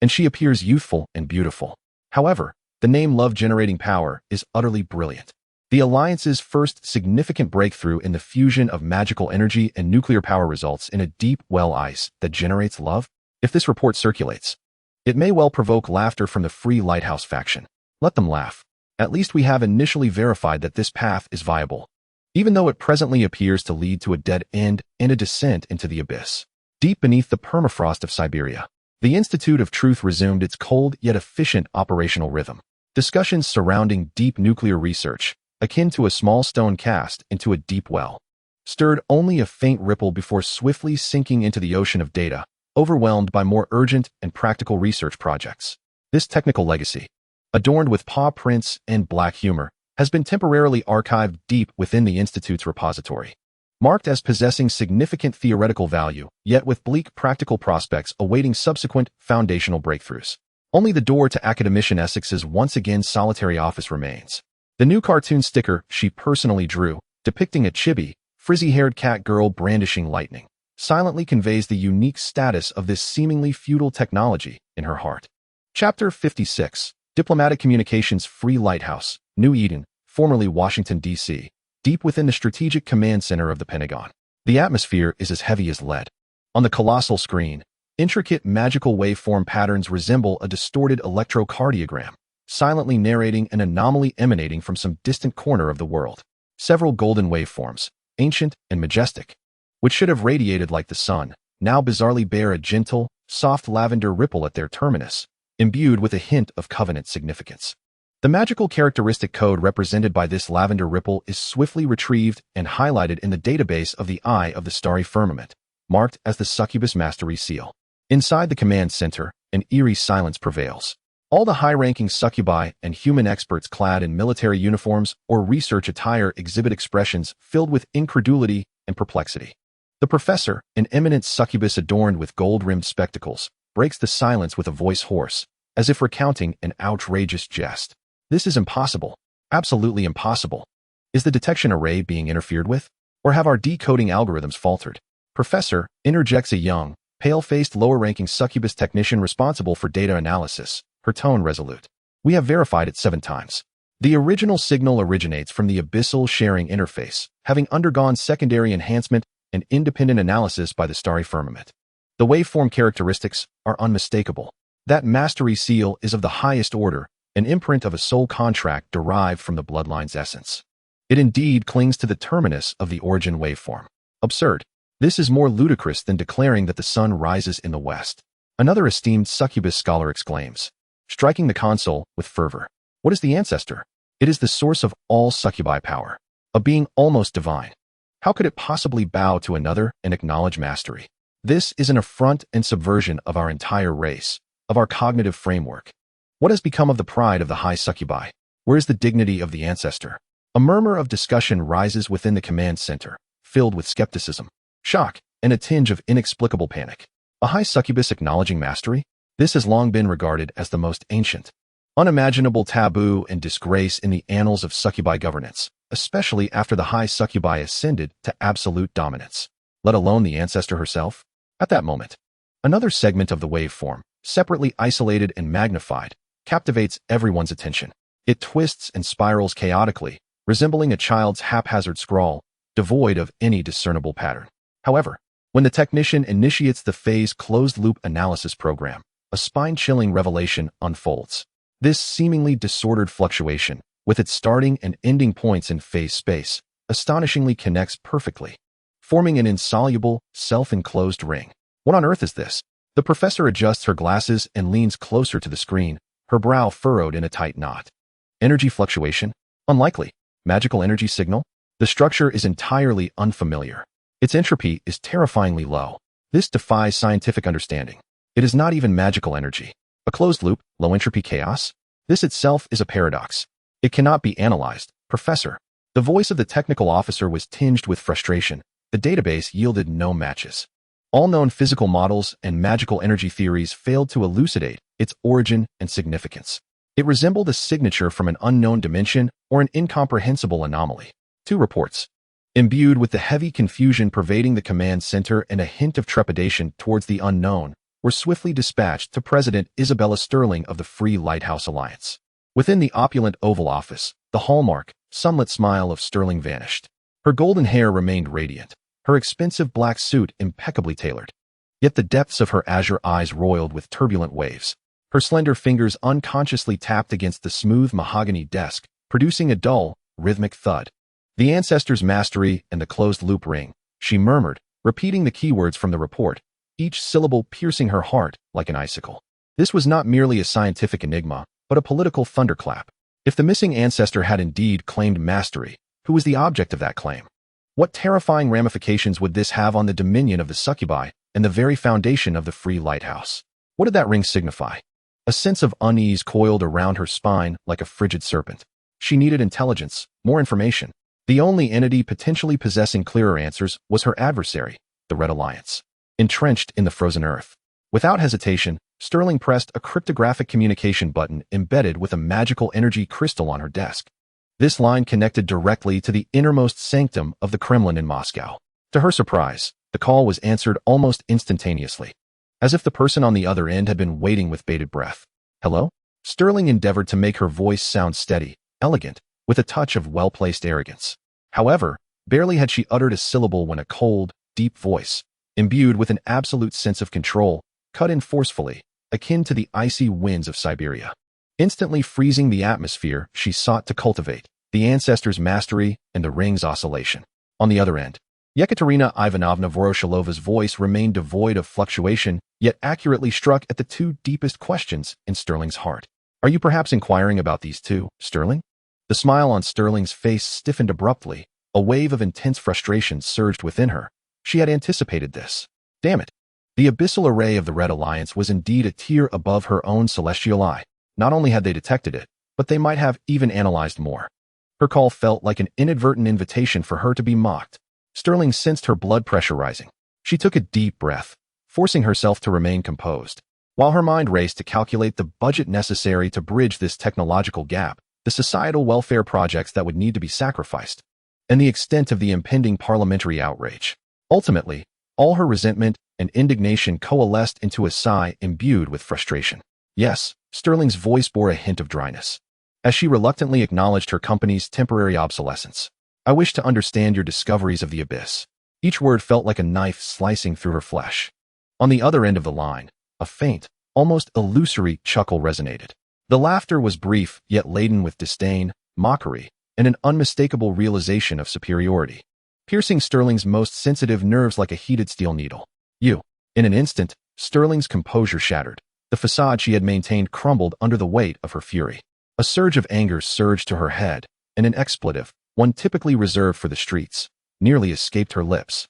And she appears youthful and beautiful. However, the name love-generating power is utterly brilliant. The Alliance's first significant breakthrough in the fusion of magical energy and nuclear power results in a deep well ice that generates love? If this report circulates, it may well provoke laughter from the Free Lighthouse faction. Let them laugh. At least we have initially verified that this path is viable, even though it presently appears to lead to a dead end and a descent into the abyss. Deep beneath the permafrost of Siberia, the Institute of Truth resumed its cold yet efficient operational rhythm. Discussions surrounding deep nuclear research, akin to a small stone cast into a deep well, stirred only a faint ripple before swiftly sinking into the ocean of data, overwhelmed by more urgent and practical research projects. This technical legacy, adorned with paw prints and black humor, has been temporarily archived deep within the Institute's repository, marked as possessing significant theoretical value, yet with bleak practical prospects awaiting subsequent foundational breakthroughs. Only the door to academician Essex's once again solitary office remains. The new cartoon sticker she personally drew, depicting a chibi, frizzy-haired cat girl brandishing lightning, silently conveys the unique status of this seemingly feudal technology in her heart. Chapter 56. Diplomatic Communications Free Lighthouse, New Eden, formerly Washington, D.C., deep within the Strategic Command Center of the Pentagon. The atmosphere is as heavy as lead. On the colossal screen, intricate magical waveform patterns resemble a distorted electrocardiogram, silently narrating an anomaly emanating from some distant corner of the world. Several golden waveforms, ancient and majestic, which should have radiated like the sun, now bizarrely bear a gentle, soft lavender ripple at their terminus, imbued with a hint of covenant significance. The magical characteristic code represented by this lavender ripple is swiftly retrieved and highlighted in the database of the Eye of the Starry Firmament, marked as the Succubus Mastery Seal. Inside the command center, an eerie silence prevails. All the high-ranking succubi and human experts clad in military uniforms or research attire exhibit expressions filled with incredulity and perplexity. The professor, an eminent succubus adorned with gold-rimmed spectacles, breaks the silence with a voice hoarse, as if recounting an outrageous jest. This is impossible. Absolutely impossible. Is the detection array being interfered with? Or have our decoding algorithms faltered? Professor, interjects a young, pale-faced lower-ranking succubus technician responsible for data analysis, her tone resolute. We have verified it 7 times. The original signal originates from the abyssal sharing interface, having undergone secondary enhancement and independent analysis by the starry firmament. The waveform characteristics are unmistakable. That mastery seal is of the highest order, an imprint of a soul contract derived from the bloodline's essence. It indeed clings to the terminus of the origin waveform. Absurd. This is more ludicrous than declaring that the sun rises in the west. Another esteemed succubus scholar exclaims, striking the console with fervor. What is the ancestor? It is the source of all succubi power, a being almost divine. How could it possibly bow to another and acknowledge mastery? This is an affront and subversion of our entire race, of our cognitive framework. What has become of the pride of the high succubi? Where is the dignity of the ancestor? A murmur of discussion rises within the command center, filled with skepticism, shock, and a tinge of inexplicable panic. A high succubus acknowledging mastery? This has long been regarded as the most ancient, unimaginable taboo and disgrace in the annals of succubi governance, especially after the high succubi ascended to absolute dominance, let alone the ancestor herself. At that moment, another segment of the waveform, separately isolated and magnified, captivates everyone's attention. It twists and spirals chaotically, resembling a child's haphazard scrawl, devoid of any discernible pattern. However, when the technician initiates the phase closed-loop analysis program, a spine-chilling revelation unfolds. This seemingly disordered fluctuation, with its starting and ending points in phase space, astonishingly connects perfectly, forming an insoluble, self-enclosed ring. What on earth is this? The professor adjusts her glasses and leans closer to the screen, her brow furrowed in a tight knot. Energy fluctuation? Unlikely. Magical energy signal? The structure is entirely unfamiliar. Its entropy is terrifyingly low. This defies scientific understanding. It is not even magical energy. A closed-loop, low-entropy chaos? This itself is a paradox. It cannot be analyzed. Professor. The voice of the technical officer was tinged with frustration. The database yielded no matches. All known physical models and magical energy theories failed to elucidate its origin and significance. It resembled a signature from an unknown dimension or an incomprehensible anomaly. 2 reports, imbued with the heavy confusion pervading the command center and a hint of trepidation towards the unknown, were swiftly dispatched to President Isabella Sterling of the Free Lighthouse Alliance. Within the opulent Oval Office, the hallmark, sunlit smile of Sterling vanished. Her golden hair remained radiant, her expensive black suit impeccably tailored. Yet the depths of her azure eyes roiled with turbulent waves. Her slender fingers unconsciously tapped against the smooth mahogany desk, producing a dull, rhythmic thud. The ancestor's mastery and the closed-loop ring, she murmured, repeating the keywords from the report, each syllable piercing her heart like an icicle. This was not merely a scientific enigma, but a political thunderclap. If the missing ancestor had indeed claimed mastery, who was the object of that claim? What terrifying ramifications would this have on the dominion of the succubi and the very foundation of the Free Lighthouse? What did that ring signify? A sense of unease coiled around her spine like a frigid serpent. She needed intelligence, more information. The only entity potentially possessing clearer answers was her adversary, the Red Alliance, entrenched in the frozen earth. Without hesitation, Sterling pressed a cryptographic communication button embedded with a magical energy crystal on her desk. This line connected directly to the innermost sanctum of the Kremlin in Moscow. To her surprise, the call was answered almost instantaneously, as if the person on the other end had been waiting with bated breath. Hello? Sterling endeavored to make her voice sound steady, elegant, with a touch of well-placed arrogance. However, barely had she uttered a syllable when a cold, deep voice, imbued with an absolute sense of control, cut in forcefully, akin to the icy winds of Siberia. Instantly freezing the atmosphere she sought to cultivate, the ancestor's mastery and the ring's oscillation. On the other end, Yekaterina Ivanovna Voroshilova's voice remained devoid of fluctuation, yet accurately struck at the 2 deepest questions in Sterling's heart. Are you perhaps inquiring about these 2, Sterling? The smile on Sterling's face stiffened abruptly. A wave of intense frustration surged within her. She had anticipated this. Damn it. The abyssal array of the Red Alliance was indeed a tier above her own celestial eye. Not only had they detected it, but they might have even analyzed more. Her call felt like an inadvertent invitation for her to be mocked. Sterling sensed her blood pressure rising. She took a deep breath, forcing herself to remain composed. While her mind raced to calculate the budget necessary to bridge this technological gap, the societal welfare projects that would need to be sacrificed, and the extent of the impending parliamentary outrage. Ultimately, all her resentment and indignation coalesced into a sigh imbued with frustration. Yes, Sterling's voice bore a hint of dryness, as she reluctantly acknowledged her company's temporary obsolescence. I wish to understand your discoveries of the abyss. Each word felt like a knife slicing through her flesh. On the other end of the line, a faint, almost illusory chuckle resonated. The laughter was brief, yet laden with disdain, mockery, and an unmistakable realization of superiority, piercing Sterling's most sensitive nerves like a heated steel needle. In an instant, Sterling's composure shattered. The facade she had maintained crumbled under the weight of her fury. A surge of anger surged to her head, and an expletive, one typically reserved for the streets, nearly escaped her lips.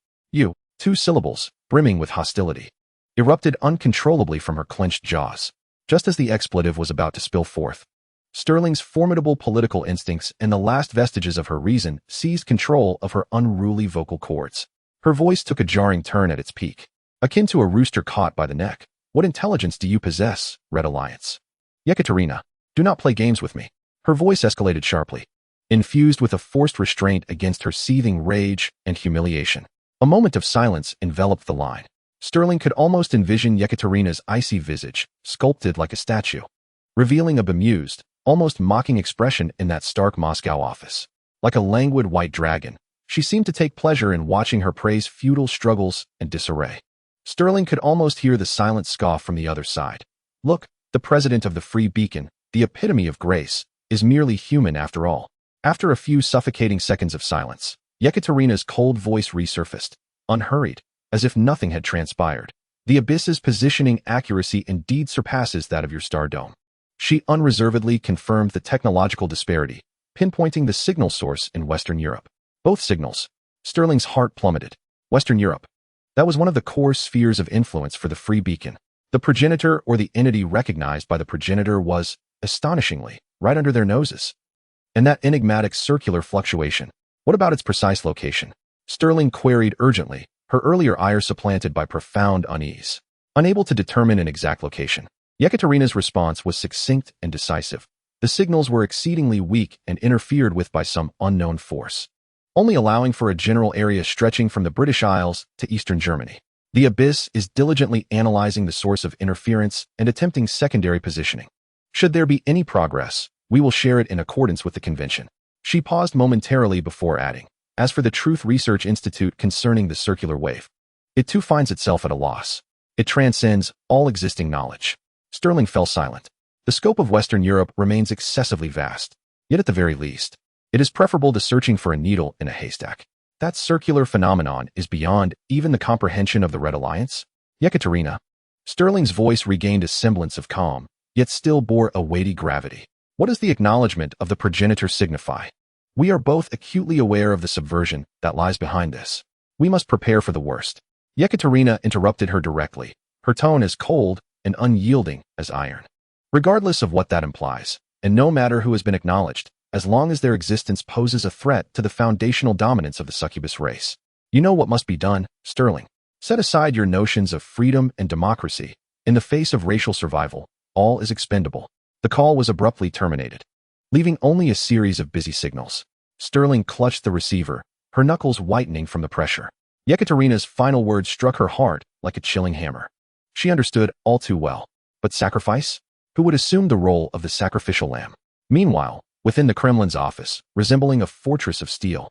Two syllables, brimming with hostility, erupted uncontrollably from her clenched jaws. Just as the expletive was about to spill forth, Sterling's formidable political instincts and the last vestiges of her reason seized control of her unruly vocal cords. Her voice took a jarring turn at its peak, akin to a rooster caught by the neck. What intelligence do you possess, Red Alliance? Yekaterina, do not play games with me. Her voice escalated sharply, infused with a forced restraint against her seething rage and humiliation. A moment of silence enveloped the line. Sterling could almost envision Yekaterina's icy visage, sculpted like a statue, revealing a bemused, almost mocking expression in that stark Moscow office. Like a languid white dragon, she seemed to take pleasure in watching her prey's futile struggles and disarray. Sterling could almost hear the silent scoff from the other side. Look, the president of the Free Beacon, the epitome of grace, is merely human after all. After a few suffocating seconds of silence, Yekaterina's cold voice resurfaced, unhurried, as if nothing had transpired. The abyss's positioning accuracy indeed surpasses that of your star dome. She unreservedly confirmed the technological disparity, pinpointing the signal source in Western Europe. Both signals. Sterling's heart plummeted. Western Europe. That was one of the core spheres of influence for the Free Beacon. The progenitor or the entity recognized by the progenitor was, astonishingly, right under their noses. And that enigmatic circular fluctuation, what about its precise location? Sterling queried urgently, her earlier ire supplanted by profound unease. Unable to determine an exact location, Yekaterina's response was succinct and decisive. The signals were exceedingly weak and interfered with by some unknown force, only allowing for a general area stretching from the British Isles to eastern Germany. The abyss is diligently analyzing the source of interference and attempting secondary positioning. Should there be any progress, we will share it in accordance with the convention. She paused momentarily before adding, as for the Truth Research Institute concerning the circular wave, it too finds itself at a loss. It transcends all existing knowledge. Sterling fell silent. The scope of Western Europe remains excessively vast, yet at the very least, it is preferable to searching for a needle in a haystack. That circular phenomenon is beyond even the comprehension of the Red Alliance. Yekaterina. Sterling's voice regained a semblance of calm, yet still bore a weighty gravity. What does the acknowledgement of the progenitor signify? We are both acutely aware of the subversion that lies behind this. We must prepare for the worst. Yekaterina interrupted her directly, her tone as cold and unyielding as iron. Regardless of what that implies, and no matter who has been acknowledged, as long as their existence poses a threat to the foundational dominance of the succubus race. You know what must be done, Sterling. Set aside your notions of freedom and democracy. In the face of racial survival, all is expendable. The call was abruptly terminated, leaving only a series of busy signals. Sterling clutched the receiver, her knuckles whitening from the pressure. Yekaterina's final words struck her heart like a chilling hammer. She understood all too well. But sacrifice? Who would assume the role of the sacrificial lamb? Meanwhile, within the Kremlin's office, resembling a fortress of steel,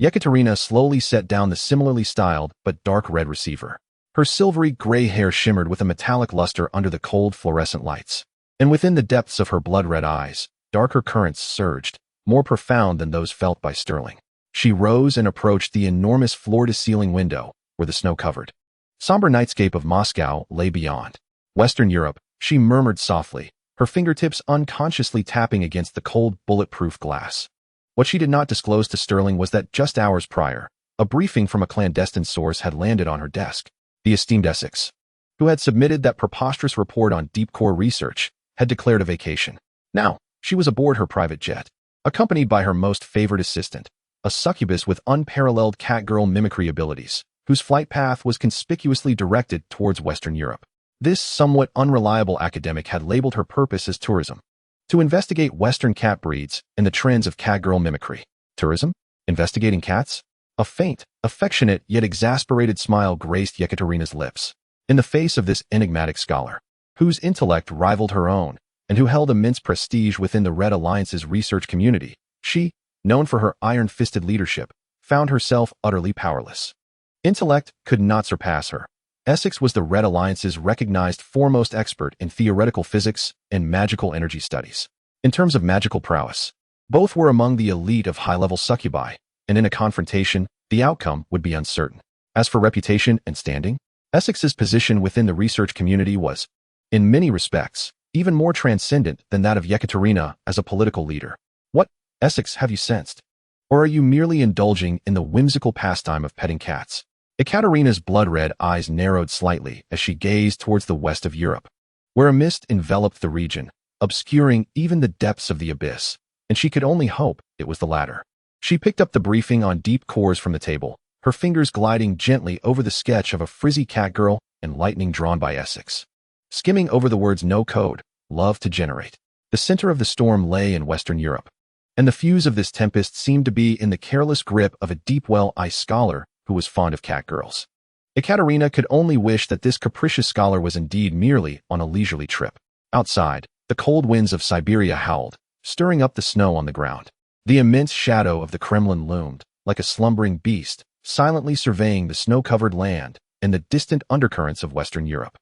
Yekaterina slowly set down the similarly styled but dark red receiver. Her silvery gray hair shimmered with a metallic luster under the cold fluorescent lights. And within the depths of her blood-red eyes, darker currents surged, more profound than those felt by Sterling. She rose and approached the enormous floor-to-ceiling window, where the snow-covered, somber nightscape of Moscow lay beyond. Western Europe, she murmured softly, her fingertips unconsciously tapping against the cold, bulletproof glass. What she did not disclose to Sterling was that just hours prior, a briefing from a clandestine source had landed on her desk. The esteemed Essex, who had submitted that preposterous report on deep core research, had declared a vacation. Now, she was aboard her private jet, accompanied by her most favored assistant, a succubus with unparalleled catgirl mimicry abilities, whose flight path was conspicuously directed towards Western Europe. This somewhat unreliable academic had labeled her purpose as tourism, to investigate Western cat breeds and the trends of catgirl mimicry. Tourism? Investigating cats? A faint, affectionate yet exasperated smile graced Yekaterina's lips. In the face of this enigmatic scholar, whose intellect rivaled her own, and who held immense prestige within the Red Alliance's research community, she, known for her iron-fisted leadership, found herself utterly powerless. Intellect could not surpass her. Essex was the Red Alliance's recognized foremost expert in theoretical physics and magical energy studies. In terms of magical prowess, both were among the elite of high-level succubi, and in a confrontation, the outcome would be uncertain. As for reputation and standing, Essex's position within the research community was, in many respects, even more transcendent than that of Yekaterina as a political leader. What, Essex, have you sensed? Or are you merely indulging in the whimsical pastime of petting cats? Ekaterina's blood-red eyes narrowed slightly as she gazed towards the west of Europe, where a mist enveloped the region, obscuring even the depths of the abyss, and she could only hope it was the latter. She picked up the briefing on deep cores from the table, her fingers gliding gently over the sketch of a frizzy catgirl and lightning drawn by Essex. Skimming over the words no code, love to generate. The center of the storm lay in Western Europe, and the fuse of this tempest seemed to be in the careless grip of a deep-well-ice scholar who was fond of catgirls. Ekaterina could only wish that this capricious scholar was indeed merely on a leisurely trip. Outside, the cold winds of Siberia howled, stirring up the snow on the ground. The immense shadow of the Kremlin loomed, like a slumbering beast, silently surveying the snow-covered land and the distant undercurrents of Western Europe.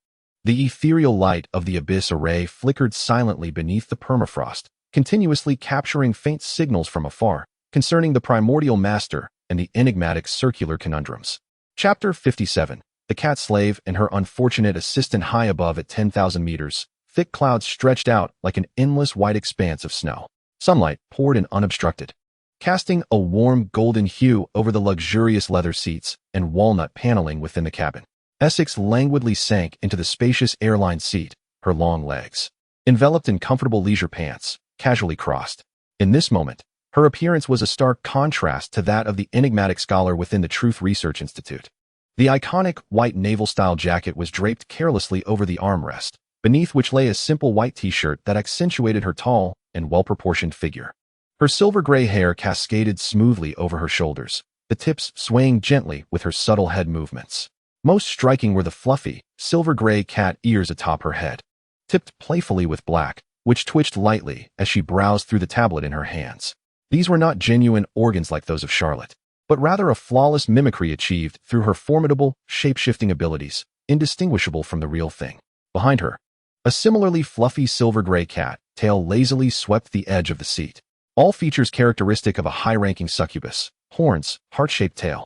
The ethereal light of the abyss array flickered silently beneath the permafrost, continuously capturing faint signals from afar concerning the primordial master and the enigmatic circular conundrums. Chapter 57. The Cat Slave and Her Unfortunate Assistant. High above at 10,000 meters, thick clouds stretched out like an endless white expanse of snow. Sunlight poured in unobstructed, casting a warm golden hue over the luxurious leather seats and walnut paneling within the cabin. Essex languidly sank into the spacious airline seat, her long legs, enveloped in comfortable leisure pants, casually crossed. In this moment, her appearance was a stark contrast to that of the enigmatic scholar within the Truth Research Institute. The iconic white naval-style jacket was draped carelessly over the armrest, beneath which lay a simple white t-shirt that accentuated her tall and well-proportioned figure. Her silver-gray hair cascaded smoothly over her shoulders, the tips swaying gently with her subtle head movements. Most striking were the fluffy, silver-gray cat ears atop her head, tipped playfully with black, which twitched lightly as she browsed through the tablet in her hands. These were not genuine organs like those of Charlotte, but rather a flawless mimicry achieved through her formidable, shape-shifting abilities, indistinguishable from the real thing. Behind her, a similarly fluffy silver-gray cat tail lazily swept the edge of the seat, all features characteristic of a high-ranking succubus: horns, heart-shaped tail,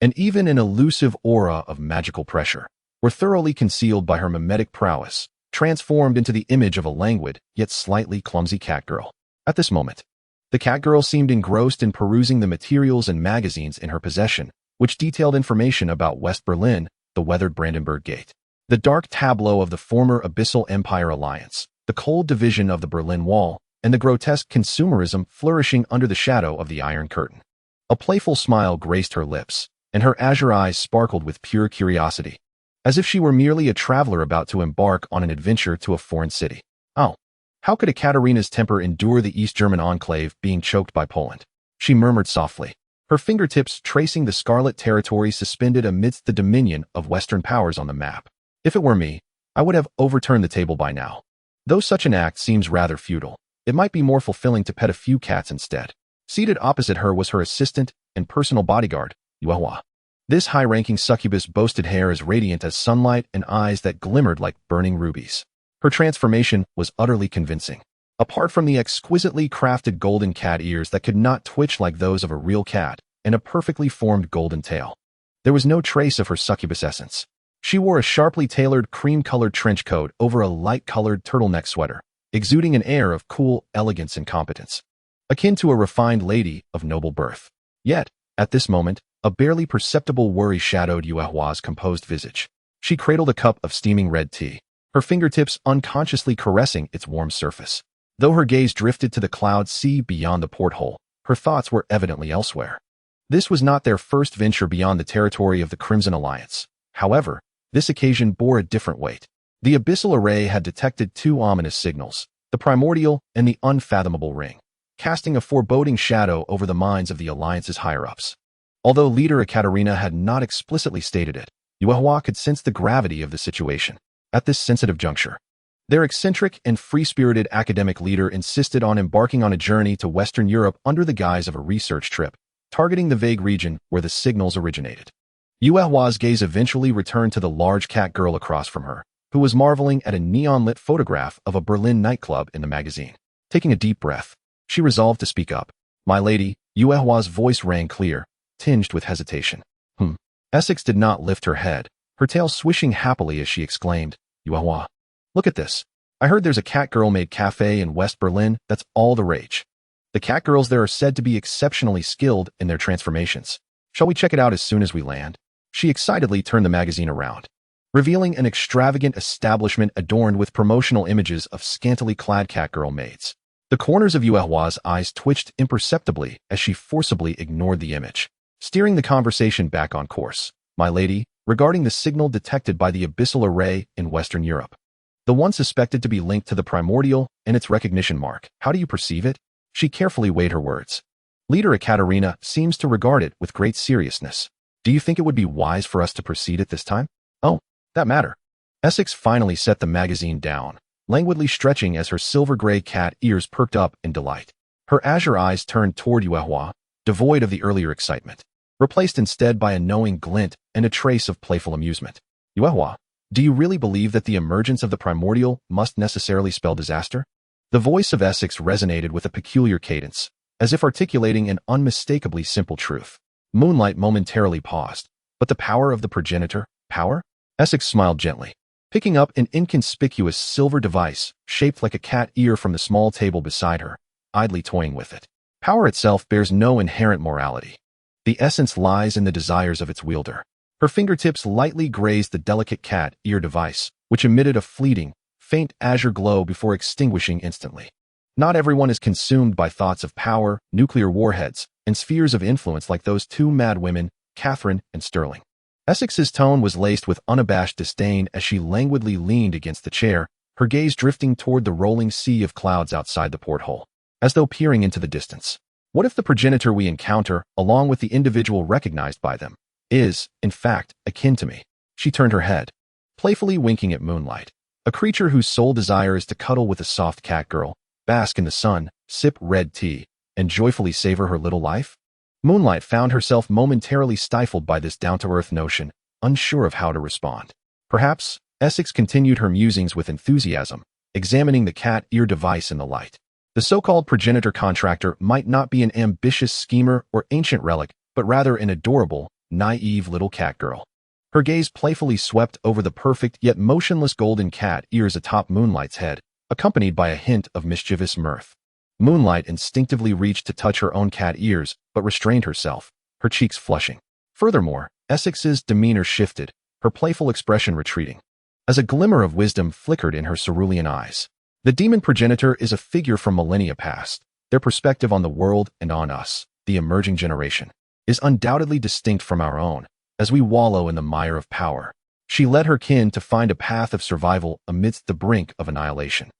and even an elusive aura of magical pressure, were thoroughly concealed by her mimetic prowess, transformed into the image of a languid, yet slightly clumsy catgirl. At this moment, the catgirl seemed engrossed in perusing the materials and magazines in her possession, which detailed information about West Berlin, the weathered Brandenburg Gate, the dark tableau of the former Abyssal Empire Alliance, the cold division of the Berlin Wall, and the grotesque consumerism flourishing under the shadow of the Iron Curtain. A playful smile graced her lips, and her azure eyes sparkled with pure curiosity, as if she were merely a traveler about to embark on an adventure to a foreign city. Oh, how could Ekaterina's temper endure the East German enclave being choked by Poland? She murmured softly, her fingertips tracing the scarlet territory suspended amidst the dominion of Western powers on the map. If it were me, I would have overturned the table by now. Though such an act seems rather futile, it might be more fulfilling to pet a few cats instead. Seated opposite her was her assistant and personal bodyguard, Xia Luo. This high-ranking succubus boasted hair as radiant as sunlight and eyes that glimmered like burning rubies. Her transformation was utterly convincing. Apart from the exquisitely crafted golden cat ears that could not twitch like those of a real cat, and a perfectly formed golden tail, there was no trace of her succubus essence. She wore a sharply tailored cream-colored trench coat over a light-colored turtleneck sweater, exuding an air of cool elegance and competence, akin to a refined lady of noble birth. Yet, at this moment, a barely perceptible worry shadowed Xia Luo's composed visage. She cradled a cup of steaming red tea, her fingertips unconsciously caressing its warm surface. Though her gaze drifted to the cloud sea beyond the porthole, her thoughts were evidently elsewhere. This was not their first venture beyond the territory of the Crimson Alliance. However, this occasion bore a different weight. The abyssal array had detected two ominous signals, the primordial and the unfathomable ring, casting a foreboding shadow over the minds of the Alliance's higher-ups. Although leader Ekaterina had not explicitly stated it, Yuehua could sense the gravity of the situation. At this sensitive juncture, their eccentric and free-spirited academic leader insisted on embarking on a journey to Western Europe under the guise of a research trip, targeting the vague region where the signals originated. Yuehua's gaze eventually returned to the large catgirl across from her, who was marveling at a neon-lit photograph of a Berlin nightclub in the magazine. Taking a deep breath, she resolved to speak up. "My lady," Yuehua's voice rang clear, tinged with hesitation. Essex did not lift her head, her tail swishing happily as she exclaimed, "Yuehua, look at this. I heard there's a catgirl Maid cafe in West Berlin that's all the rage. The catgirls there are said to be exceptionally skilled in their transformations. Shall we check it out as soon as we land?" She excitedly turned the magazine around, revealing an extravagant establishment adorned with promotional images of scantily clad catgirl maids. The corners of Yuehua's eyes twitched imperceptibly as she forcibly ignored the image, steering the conversation back on course. "My lady, regarding the signal detected by the abyssal array in Western Europe, the one suspected to be linked to the primordial and its recognition mark, how do you perceive it?" She carefully weighed her words. Leader Ekaterina seems to regard it with great seriousness. "Do you think it would be wise for us to proceed at this time?" "Oh, that matter." Essex finally set the magazine down, languidly stretching as her silver-gray cat ears perked up in delight. Her azure eyes turned toward Yuehua, devoid of the earlier excitement, replaced instead by a knowing glint and a trace of playful amusement. "Yuehua, do you really believe that the emergence of the primordial must necessarily spell disaster?" The voice of Essex resonated with a peculiar cadence, as if articulating an unmistakably simple truth. Moonlight momentarily paused. "But the power of the progenitor, power?" Essex smiled gently, picking up an inconspicuous silver device shaped like a cat ear from the small table beside her, idly toying with it. "Power itself bears no inherent morality. The essence lies in the desires of its wielder." Her fingertips lightly grazed the delicate cat ear device, which emitted a fleeting, faint azure glow before extinguishing instantly. Not everyone is consumed by thoughts of power, nuclear warheads, and spheres of influence like those two mad women, Catherine and Sterling. Essex's tone was laced with unabashed disdain as she languidly leaned against the chair, her gaze drifting toward the rolling sea of clouds outside the porthole, as though peering into the distance. "What if the progenitor we encounter, along with the individual recognized by them, is, in fact, akin to me?" She turned her head, playfully winking at Moonlight, a creature whose sole desire is to cuddle with a soft catgirl, bask in the sun, sip red tea, and joyfully savor her little life. Moonlight found herself momentarily stifled by this down-to-earth notion, unsure of how to respond. "Perhaps," Essex continued her musings with enthusiasm, examining the cat ear device in the light. "The so-called progenitor contractor might not be an ambitious schemer or ancient relic, but rather an adorable, naive little catgirl." Her gaze playfully swept over the perfect yet motionless golden cat ears atop Moonlight's head, accompanied by a hint of mischievous mirth. Moonlight instinctively reached to touch her own cat ears, but restrained herself, her cheeks flushing. Furthermore, Essex's demeanor shifted, her playful expression retreating, as a glimmer of wisdom flickered in her cerulean eyes. "The demon progenitor is a figure from millennia past. Their perspective on the world and on us, the emerging generation, is undoubtedly distinct from our own, as we wallow in the mire of power." She led her kin to find a path of survival amidst the brink of annihilation,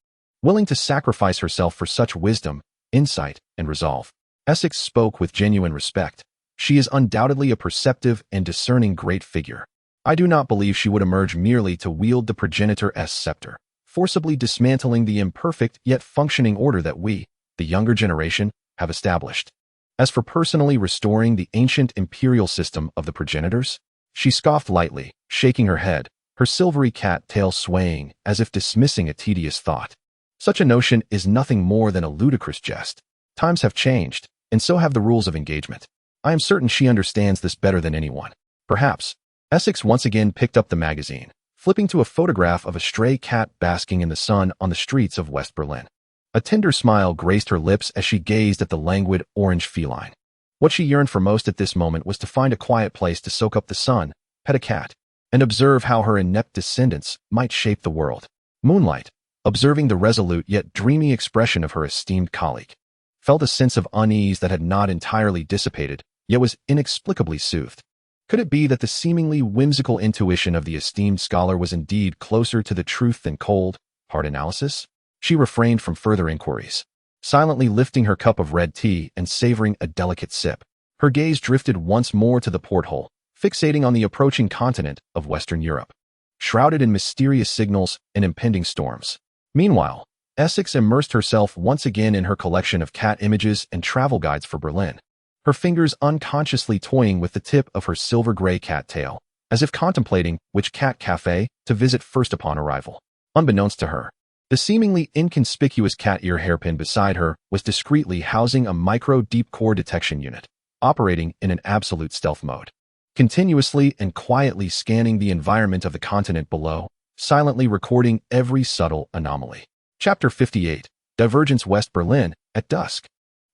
willing to sacrifice herself for such wisdom, insight, and resolve. Essex spoke with genuine respect. "She is undoubtedly a perceptive and discerning great figure. I do not believe she would emerge merely to wield the progenitor's scepter, forcibly dismantling the imperfect yet functioning order that we, the younger generation, have established. As for personally restoring the ancient imperial system of the progenitors," she scoffed lightly, shaking her head, her silvery cat tail swaying as if dismissing a tedious thought. "Such a notion is nothing more than a ludicrous jest. Times have changed, and so have the rules of engagement. I am certain she understands this better than anyone." "Perhaps." Essex once again picked up the magazine, flipping to a photograph of a stray cat basking in the sun on the streets of West Berlin. A tender smile graced her lips as she gazed at the languid orange feline. What she yearned for most at this moment was to find a quiet place to soak up the sun, pet a cat, and observe how her inept descendants might shape the world. Moonlight, observing the resolute yet dreamy expression of her esteemed colleague, felt a sense of unease that had not entirely dissipated, yet was inexplicably soothed. Could it be that the seemingly whimsical intuition of the esteemed scholar was indeed closer to the truth than cold, hard analysis? She refrained from further inquiries, silently lifting her cup of red tea and savoring a delicate sip. Her gaze drifted once more to the porthole, fixating on the approaching continent of Western Europe, shrouded in mysterious signals and impending storms. Meanwhile, Essex immersed herself once again in her collection of cat images and travel guides for Berlin, her fingers unconsciously toying with the tip of her silver-gray cat tail, as if contemplating which cat cafe to visit first upon arrival. Unbeknownst to her, the seemingly inconspicuous cat ear hairpin beside her was discreetly housing a micro-deep core detection unit, operating in an absolute stealth mode, continuously and quietly scanning the environment of the continent below, silently recording every subtle anomaly. Chapter 58. Divergence. West Berlin, at dusk.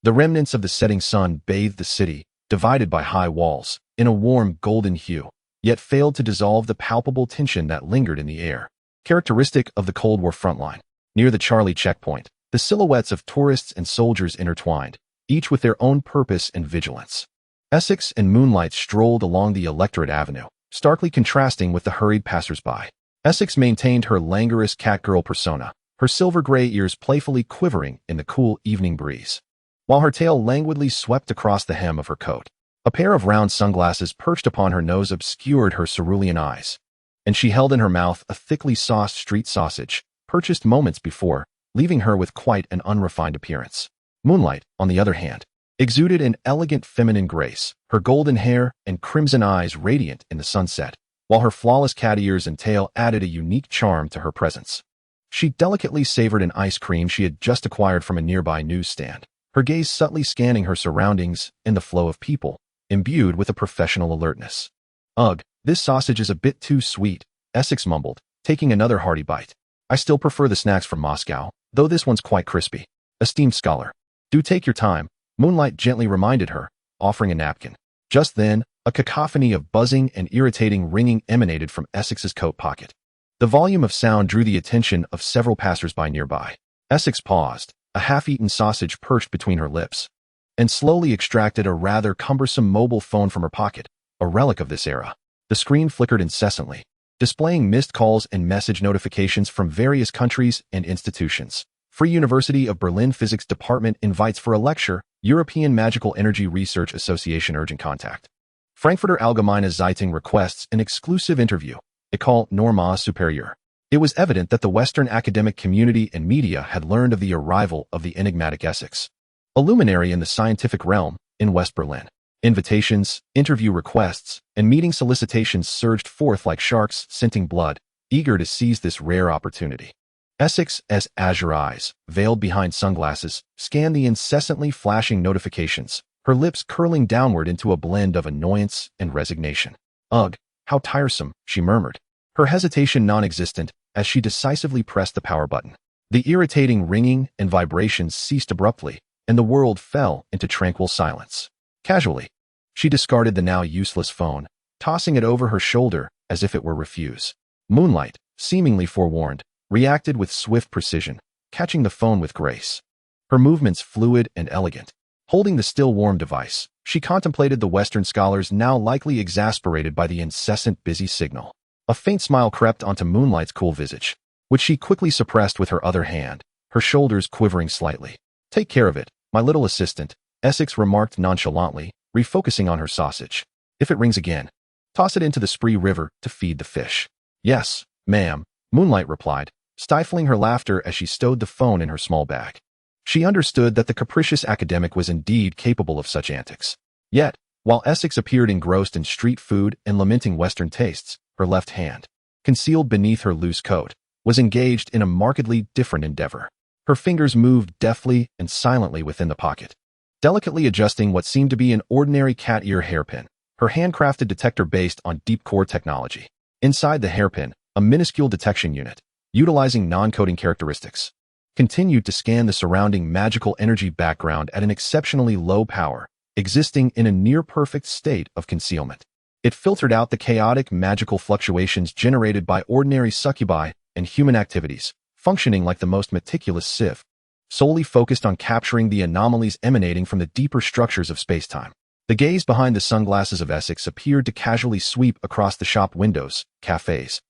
The remnants of the setting sun bathed the city, divided by high walls, in a warm golden hue, yet failed to dissolve the palpable tension that lingered in the air. Characteristic of the Cold War frontline. Near the Charlie checkpoint, the silhouettes of tourists and soldiers intertwined, each with their own purpose and vigilance. Essex and Moonlight strolled along the Electorate Avenue, starkly contrasting with the hurried passers-by. Essex maintained her languorous catgirl persona, her silver-gray ears playfully quivering in the cool evening breeze, while her tail languidly swept across the hem of her coat. A pair of round sunglasses perched upon her nose obscured her cerulean eyes, and she held in her mouth a thickly sauced street sausage, purchased moments before, leaving her with quite an unrefined appearance. Moonlight, on the other hand, exuded an elegant feminine grace, her golden hair and crimson eyes radiant in the sunset, while her flawless cat ears and tail added a unique charm to her presence. She delicately savored an ice cream she had just acquired from a nearby newsstand, her gaze subtly scanning her surroundings and the flow of people, imbued with a professional alertness. "Ugh, this sausage is a bit too sweet," Essex mumbled, taking another hearty bite. "I still prefer the snacks from Moscow, though this one's quite crispy." "Esteemed scholar, do take your time," Moonlight gently reminded her, offering a napkin. Just then, a cacophony of buzzing and irritating ringing emanated from Essex's coat pocket. The volume of sound drew the attention of several passers-by nearby. Essex paused, a half-eaten sausage perched between her lips, and slowly extracted a rather cumbersome mobile phone from her pocket, a relic of this era. The screen flickered incessantly, displaying missed calls and message notifications from various countries and institutions. Free University of Berlin Physics Department invites for a lecture, European Magical Energy Research Association urgent contact. Frankfurter Allgemeine Zeitung requests an exclusive interview. École Normale Supérieure. It was evident that the Western academic community and media had learned of the arrival of the enigmatic Essex, a luminary in the scientific realm, in West Berlin. Invitations, interview requests, and meeting solicitations surged forth like sharks scenting blood, eager to seize this rare opportunity. Essex's azure eyes, veiled behind sunglasses, scanned the incessantly flashing notifications, her lips curling downward into a blend of annoyance and resignation. "Ugh, how tiresome," she murmured, her hesitation non-existent as she decisively pressed the power button. The irritating ringing and vibrations ceased abruptly, and the world fell into tranquil silence. Casually, she discarded the now useless phone, tossing it over her shoulder as if it were refuse. Moonlight, seemingly forewarned, reacted with swift precision, catching the phone with grace. Her movements fluid and elegant. Holding the still warm device, she contemplated the Western scholars now likely exasperated by the incessant busy signal. A faint smile crept onto Moonlight's cool visage, which she quickly suppressed with her other hand, her shoulders quivering slightly. "Take care of it, my little assistant," Essex remarked nonchalantly, refocusing on her sausage. "If it rings again, toss it into the Spree River to feed the fish." "Yes, ma'am," Moonlight replied, stifling her laughter as she stowed the phone in her small bag. She understood that the capricious academic was indeed capable of such antics. Yet, while Essex appeared engrossed in street food and lamenting Western tastes, her left hand, concealed beneath her loose coat, was engaged in a markedly different endeavor. Her fingers moved deftly and silently within the pocket, delicately adjusting what seemed to be an ordinary cat ear hairpin, her handcrafted detector based on deep core technology. Inside the hairpin, a minuscule detection unit, utilizing non-coding characteristics, continued to scan the surrounding magical energy background at an exceptionally low power, existing in a near-perfect state of concealment. It filtered out the chaotic magical fluctuations generated by ordinary succubi and human activities, functioning like the most meticulous sieve, solely focused on capturing the anomalies emanating from the deeper structures of space-time. The gaze behind the sunglasses of Essex appeared to casually sweep across the shop windows, cafes,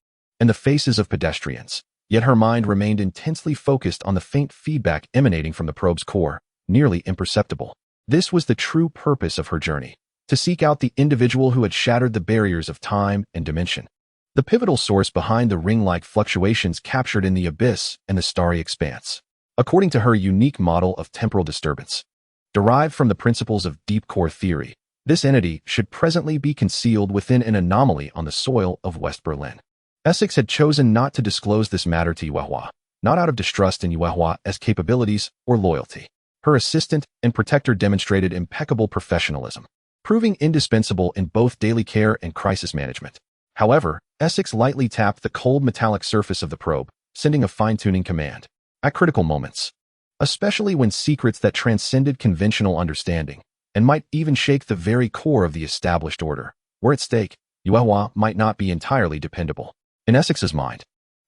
and the faces of pedestrians. Yet her mind remained intensely focused on the faint feedback emanating from the probe's core, nearly imperceptible. This was the true purpose of her journey, to seek out the individual who had shattered the barriers of time and dimension. The pivotal source behind the ring-like fluctuations captured in the abyss and the starry expanse. According to her unique model of temporal disturbance, derived from the principles of deep core theory, this entity should presently be concealed within an anomaly on the soil of West Berlin. Essex had chosen not to disclose this matter to Yuehua, not out of distrust in Yuehua's capabilities or loyalty. Her assistant and protector demonstrated impeccable professionalism, proving indispensable in both daily care and crisis management. However, Essex lightly tapped the cold metallic surface of the probe, sending a fine-tuning command. At critical moments, especially when secrets that transcended conventional understanding, and might even shake the very core of the established order, were at stake, Yuehua might not be entirely dependable. In Essex's mind,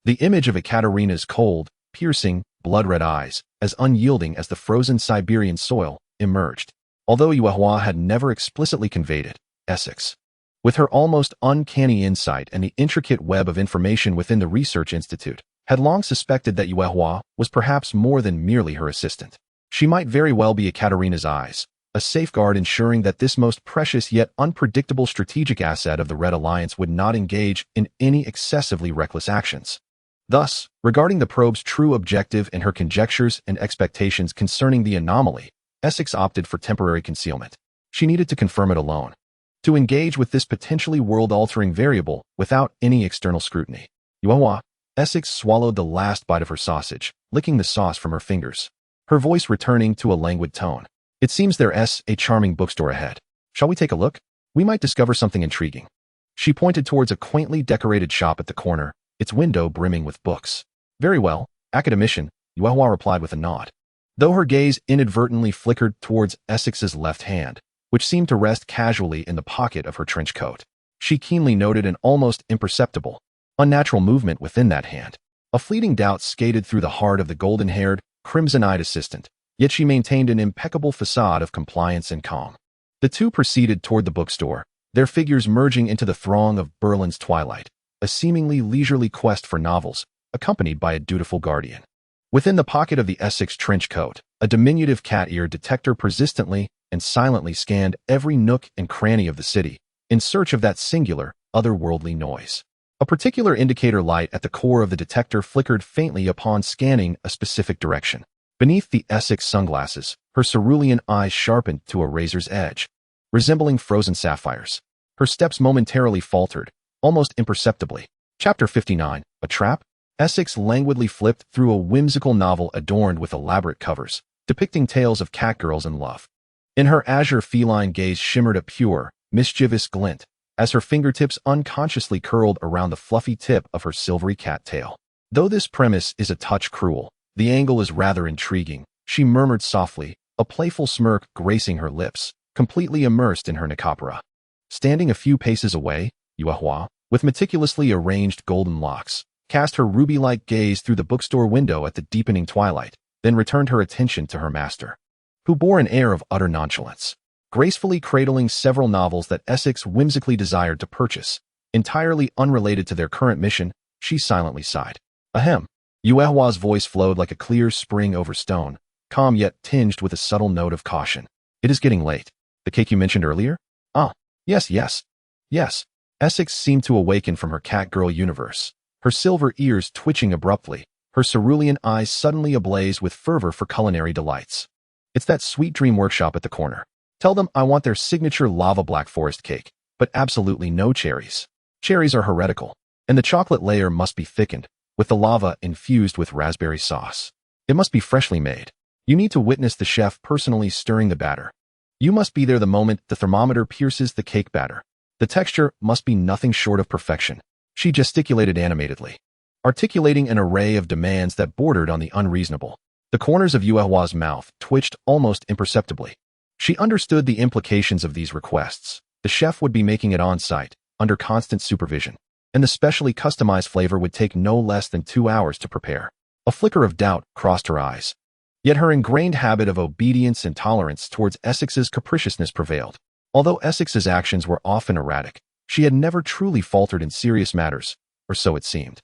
the image of Ekaterina's cold, piercing, blood-red eyes, as unyielding as the frozen Siberian soil, emerged. Although Yuehua had never explicitly conveyed it, Essex, with her almost uncanny insight and the intricate web of information within the research institute, had long suspected that Yuehua was perhaps more than merely her assistant. She might very well be Ekaterina's eyes, a safeguard ensuring that this most precious yet unpredictable strategic asset of the Red Alliance would not engage in any excessively reckless actions. Thus, regarding the probe's true objective and her conjectures and expectations concerning the anomaly, Essex opted for temporary concealment. She needed to confirm it alone, to engage with this potentially world-altering variable without any external scrutiny. Yuehua, Essex swallowed the last bite of her sausage, licking the sauce from her fingers, her voice returning to a languid tone. It seems there's a charming bookstore ahead. Shall we take a look? We might discover something intriguing. She pointed towards a quaintly decorated shop at the corner, its window brimming with books. Very well, academician, Yuehua replied with a nod. Though her gaze inadvertently flickered towards Essex's left hand, which seemed to rest casually in the pocket of her trench coat, she keenly noted an almost imperceptible, unnatural movement within that hand. A fleeting doubt skated through the heart of the golden-haired, crimson-eyed assistant, yet she maintained an impeccable facade of compliance and calm. The two proceeded toward the bookstore, their figures merging into the throng of Berlin's twilight, a seemingly leisurely quest for novels, accompanied by a dutiful guardian. Within the pocket of the Essex trench coat, a diminutive cat-ear detector persistently and silently scanned every nook and cranny of the city, in search of that singular, otherworldly noise. A particular indicator light at the core of the detector flickered faintly upon scanning a specific direction. Beneath the Essex sunglasses, her cerulean eyes sharpened to a razor's edge, resembling frozen sapphires. Her steps momentarily faltered, almost imperceptibly. Chapter 59, A Trap? Essex languidly flipped through a whimsical novel adorned with elaborate covers, depicting tales of catgirls and love. In her azure feline gaze shimmered a pure, mischievous glint, as her fingertips unconsciously curled around the fluffy tip of her silvery cat tail. Though this premise is a touch cruel, the angle is rather intriguing, she murmured softly, a playful smirk gracing her lips, completely immersed in her nicapora. Standing a few paces away, Yuehua, with meticulously arranged golden locks, cast her ruby-like gaze through the bookstore window at the deepening twilight, then returned her attention to her master, who bore an air of utter nonchalance, gracefully cradling several novels that Essex whimsically desired to purchase. Entirely unrelated to their current mission, she silently sighed. Ahem. Yuehua's voice flowed like a clear spring over stone, calm yet tinged with a subtle note of caution. It is getting late. The cake you mentioned earlier? Ah, yes. Essex seemed to awaken from her catgirl universe, her silver ears twitching abruptly, her cerulean eyes suddenly ablaze with fervor for culinary delights. It's that sweet dream workshop at the corner. Tell them I want their signature lava black forest cake, but absolutely no cherries. Cherries are heretical, and the chocolate layer must be thickened, with the lava infused with raspberry sauce. It must be freshly made. You need to witness the chef personally stirring the batter. You must be there the moment the thermometer pierces the cake batter. The texture must be nothing short of perfection. She gesticulated animatedly, articulating an array of demands that bordered on the unreasonable. The corners of Yuehua's mouth twitched almost imperceptibly. She understood the implications of these requests. The chef would be making it on-site, under constant supervision, and the specially customized flavor would take no less than 2 hours to prepare. A flicker of doubt crossed her eyes. Yet her ingrained habit of obedience and tolerance towards Essex's capriciousness prevailed. Although Essex's actions were often erratic, she had never truly faltered in serious matters, or so it seemed.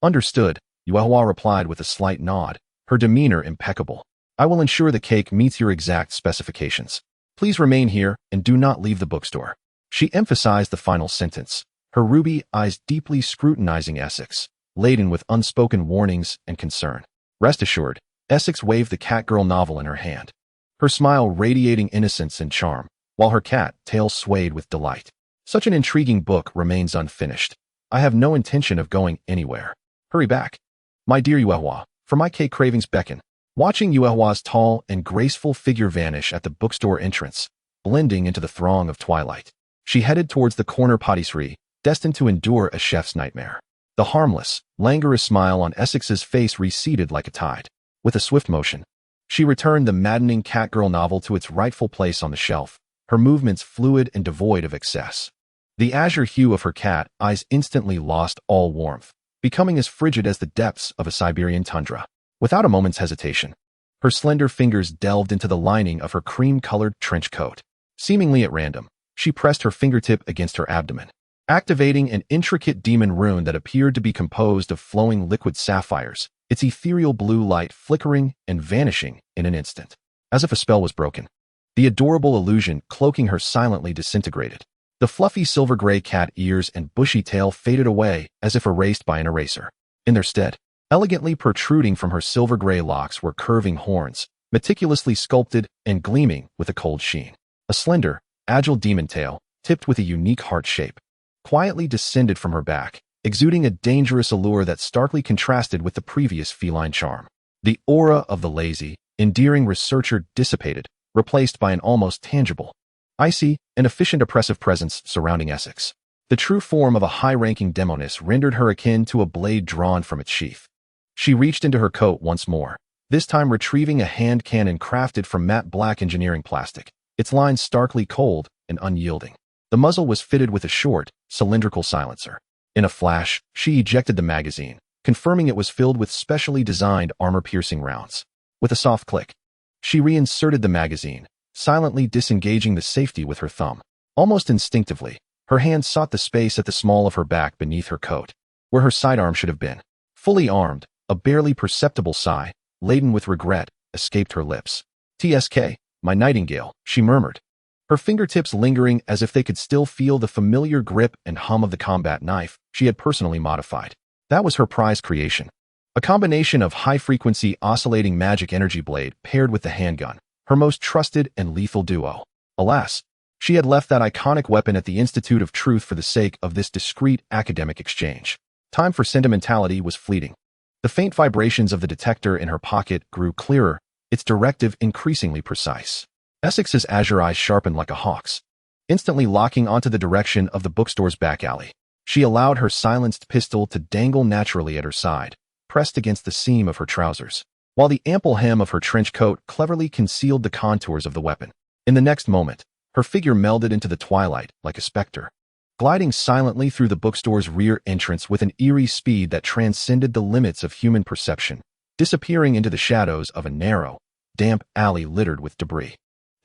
Understood, Yuehua replied with a slight nod, her demeanor impeccable. I will ensure the cake meets your exact specifications. Please remain here and do not leave the bookstore. She emphasized the final sentence, her ruby eyes deeply scrutinizing Essex, laden with unspoken warnings and concern. Rest assured, Essex waved the catgirl novel in her hand, her smile radiating innocence and charm, while her cat tail swayed with delight. Such an intriguing book remains unfinished. I have no intention of going anywhere. Hurry back. My dear Yuehua, for my cake cravings beckon. Watching Yuehua's tall and graceful figure vanish at the bookstore entrance, blending into the throng of twilight, she headed towards the corner patisserie, destined to endure a chef's nightmare. The harmless, languorous smile on Essex's face receded like a tide. With a swift motion, she returned the maddening catgirl novel to its rightful place on the shelf, her movements fluid and devoid of excess. The azure hue of her cat eyes instantly lost all warmth, becoming as frigid as the depths of a Siberian tundra. Without a moment's hesitation, her slender fingers delved into the lining of her cream-colored trench coat. Seemingly at random, she pressed her fingertip against her abdomen, activating an intricate demon rune that appeared to be composed of flowing liquid sapphires, its ethereal blue light flickering and vanishing in an instant. As if a spell was broken, the adorable illusion cloaking her silently disintegrated. The fluffy silver-gray cat ears and bushy tail faded away as if erased by an eraser. In their stead, elegantly protruding from her silver-gray locks were curving horns, meticulously sculpted and gleaming with a cold sheen. A slender, agile demon tail, tipped with a unique heart shape, quietly descended from her back, exuding a dangerous allure that starkly contrasted with the previous feline charm. The aura of the lazy, endearing researcher dissipated, replaced by an almost tangible, icy, and efficient oppressive presence surrounding Essex. The true form of a high-ranking demoness rendered her akin to a blade drawn from its sheath. She reached into her coat once more, this time retrieving a hand cannon crafted from matte black engineering plastic, its lines starkly cold and unyielding. The muzzle was fitted with a short, cylindrical silencer. In a flash, she ejected the magazine, confirming it was filled with specially designed armor-piercing rounds. With a soft click, she reinserted the magazine, silently disengaging the safety with her thumb. Almost instinctively, her hand sought the space at the small of her back beneath her coat, where her sidearm should have been. Fully armed, a barely perceptible sigh, laden with regret, escaped her lips. "TSK, my nightingale," she murmured, her fingertips lingering as if they could still feel the familiar grip and hum of the combat knife she had personally modified. That was her prize creation. A combination of high-frequency oscillating magic energy blade paired with the handgun, her most trusted and lethal duo. Alas, she had left that iconic weapon at the Institute of Truth for the sake of this discreet academic exchange. Time for sentimentality was fleeting. The faint vibrations of the detector in her pocket grew clearer, its directive increasingly precise. Essex's azure eyes sharpened like a hawk's, instantly locking onto the direction of the bookstore's back alley. She allowed her silenced pistol to dangle naturally at her side, pressed against the seam of her trousers, while the ample hem of her trench coat cleverly concealed the contours of the weapon. In the next moment, her figure melded into the twilight like a specter, gliding silently through the bookstore's rear entrance with an eerie speed that transcended the limits of human perception, disappearing into the shadows of a narrow, damp alley littered with debris.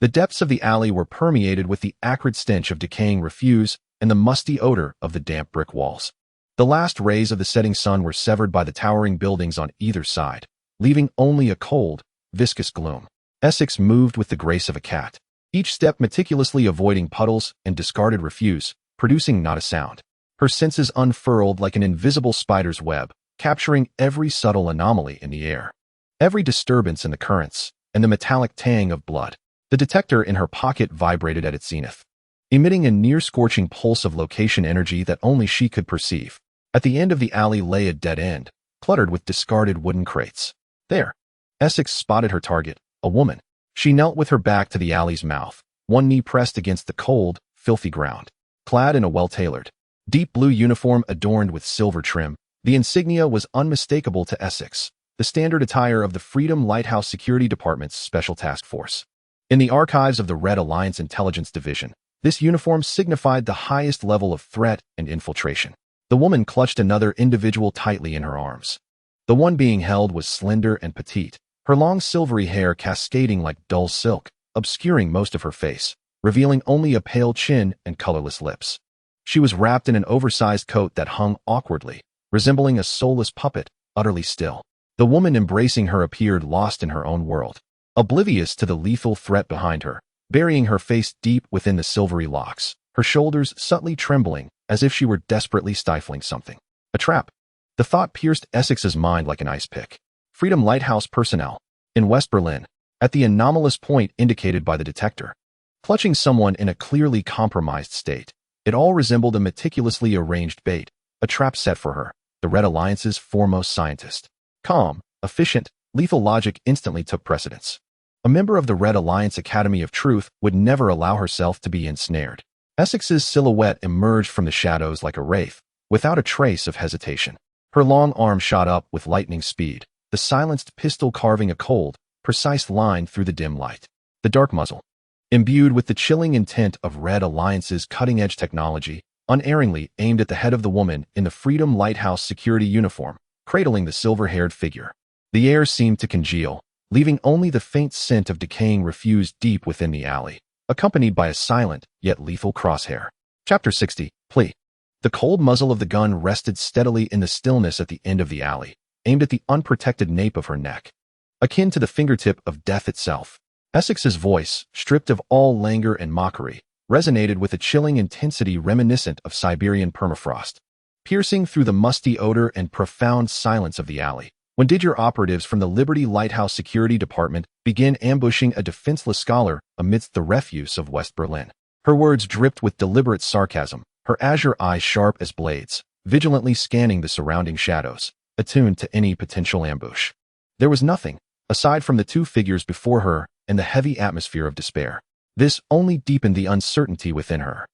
The depths of the alley were permeated with the acrid stench of decaying refuse and the musty odor of the damp brick walls. The last rays of the setting sun were severed by the towering buildings on either side, leaving only a cold, viscous gloom. Essex moved with the grace of a cat, each step meticulously avoiding puddles and discarded refuse, producing not a sound. Her senses unfurled like an invisible spider's web, capturing every subtle anomaly in the air, every disturbance in the currents, and the metallic tang of blood. The detector in her pocket vibrated at its zenith, emitting a near-scorching pulse of location energy that only she could perceive. At the end of the alley lay a dead end, cluttered with discarded wooden crates. There, Essex spotted her target, a woman. She knelt with her back to the alley's mouth, one knee pressed against the cold, filthy ground. Clad in a well-tailored, deep blue uniform adorned with silver trim, the insignia was unmistakable to Essex, the standard attire of the Freedom Lighthouse Security Department's Special Task Force. In the archives of the Red Alliance Intelligence Division, this uniform signified the highest level of threat and infiltration. The woman clutched another individual tightly in her arms. The one being held was slender and petite, her long silvery hair cascading like dull silk, obscuring most of her face. revealing only a pale chin and colorless lips. She was wrapped in an oversized coat that hung awkwardly, resembling a soulless puppet, utterly still. The woman embracing her appeared lost in her own world, oblivious to the lethal threat behind her, burying her face deep within the silvery locks, her shoulders subtly trembling as if she were desperately stifling something. A trap. The thought pierced Essex's mind like an ice pick. Freedom Lighthouse personnel. In West Berlin, at the anomalous point indicated by the detector. Clutching someone in a clearly compromised state. It all resembled a meticulously arranged bait, a trap set for her, the Red Alliance's foremost scientist. Calm, efficient, lethal logic instantly took precedence. A member of the Red Alliance Academy of Truth would never allow herself to be ensnared. Essex's silhouette emerged from the shadows like a wraith, without a trace of hesitation. Her long arm shot up with lightning speed, the silenced pistol carving a cold, precise line through the dim light. The dark muzzle, imbued with the chilling intent of Red Alliance's cutting-edge technology, unerringly aimed at the head of the woman in the Freedom Lighthouse security uniform, cradling the silver-haired figure. The air seemed to congeal, leaving only the faint scent of decaying refuse deep within the alley, accompanied by a silent yet lethal crosshair. Chapter 60. Plea. The cold muzzle of the gun rested steadily in the stillness at the end of the alley, aimed at the unprotected nape of her neck, akin to the fingertip of death itself. Essex's voice, stripped of all languor and mockery, resonated with a chilling intensity reminiscent of Siberian permafrost, piercing through the musty odor and profound silence of the alley. When did your operatives from the Liberty Lighthouse Security Department begin ambushing a defenseless scholar amidst the refuse of West Berlin? Her words dripped with deliberate sarcasm, her azure eyes sharp as blades, vigilantly scanning the surrounding shadows, attuned to any potential ambush. There was nothing, aside from the two figures before her and the heavy atmosphere of despair. This only deepened the uncertainty within her.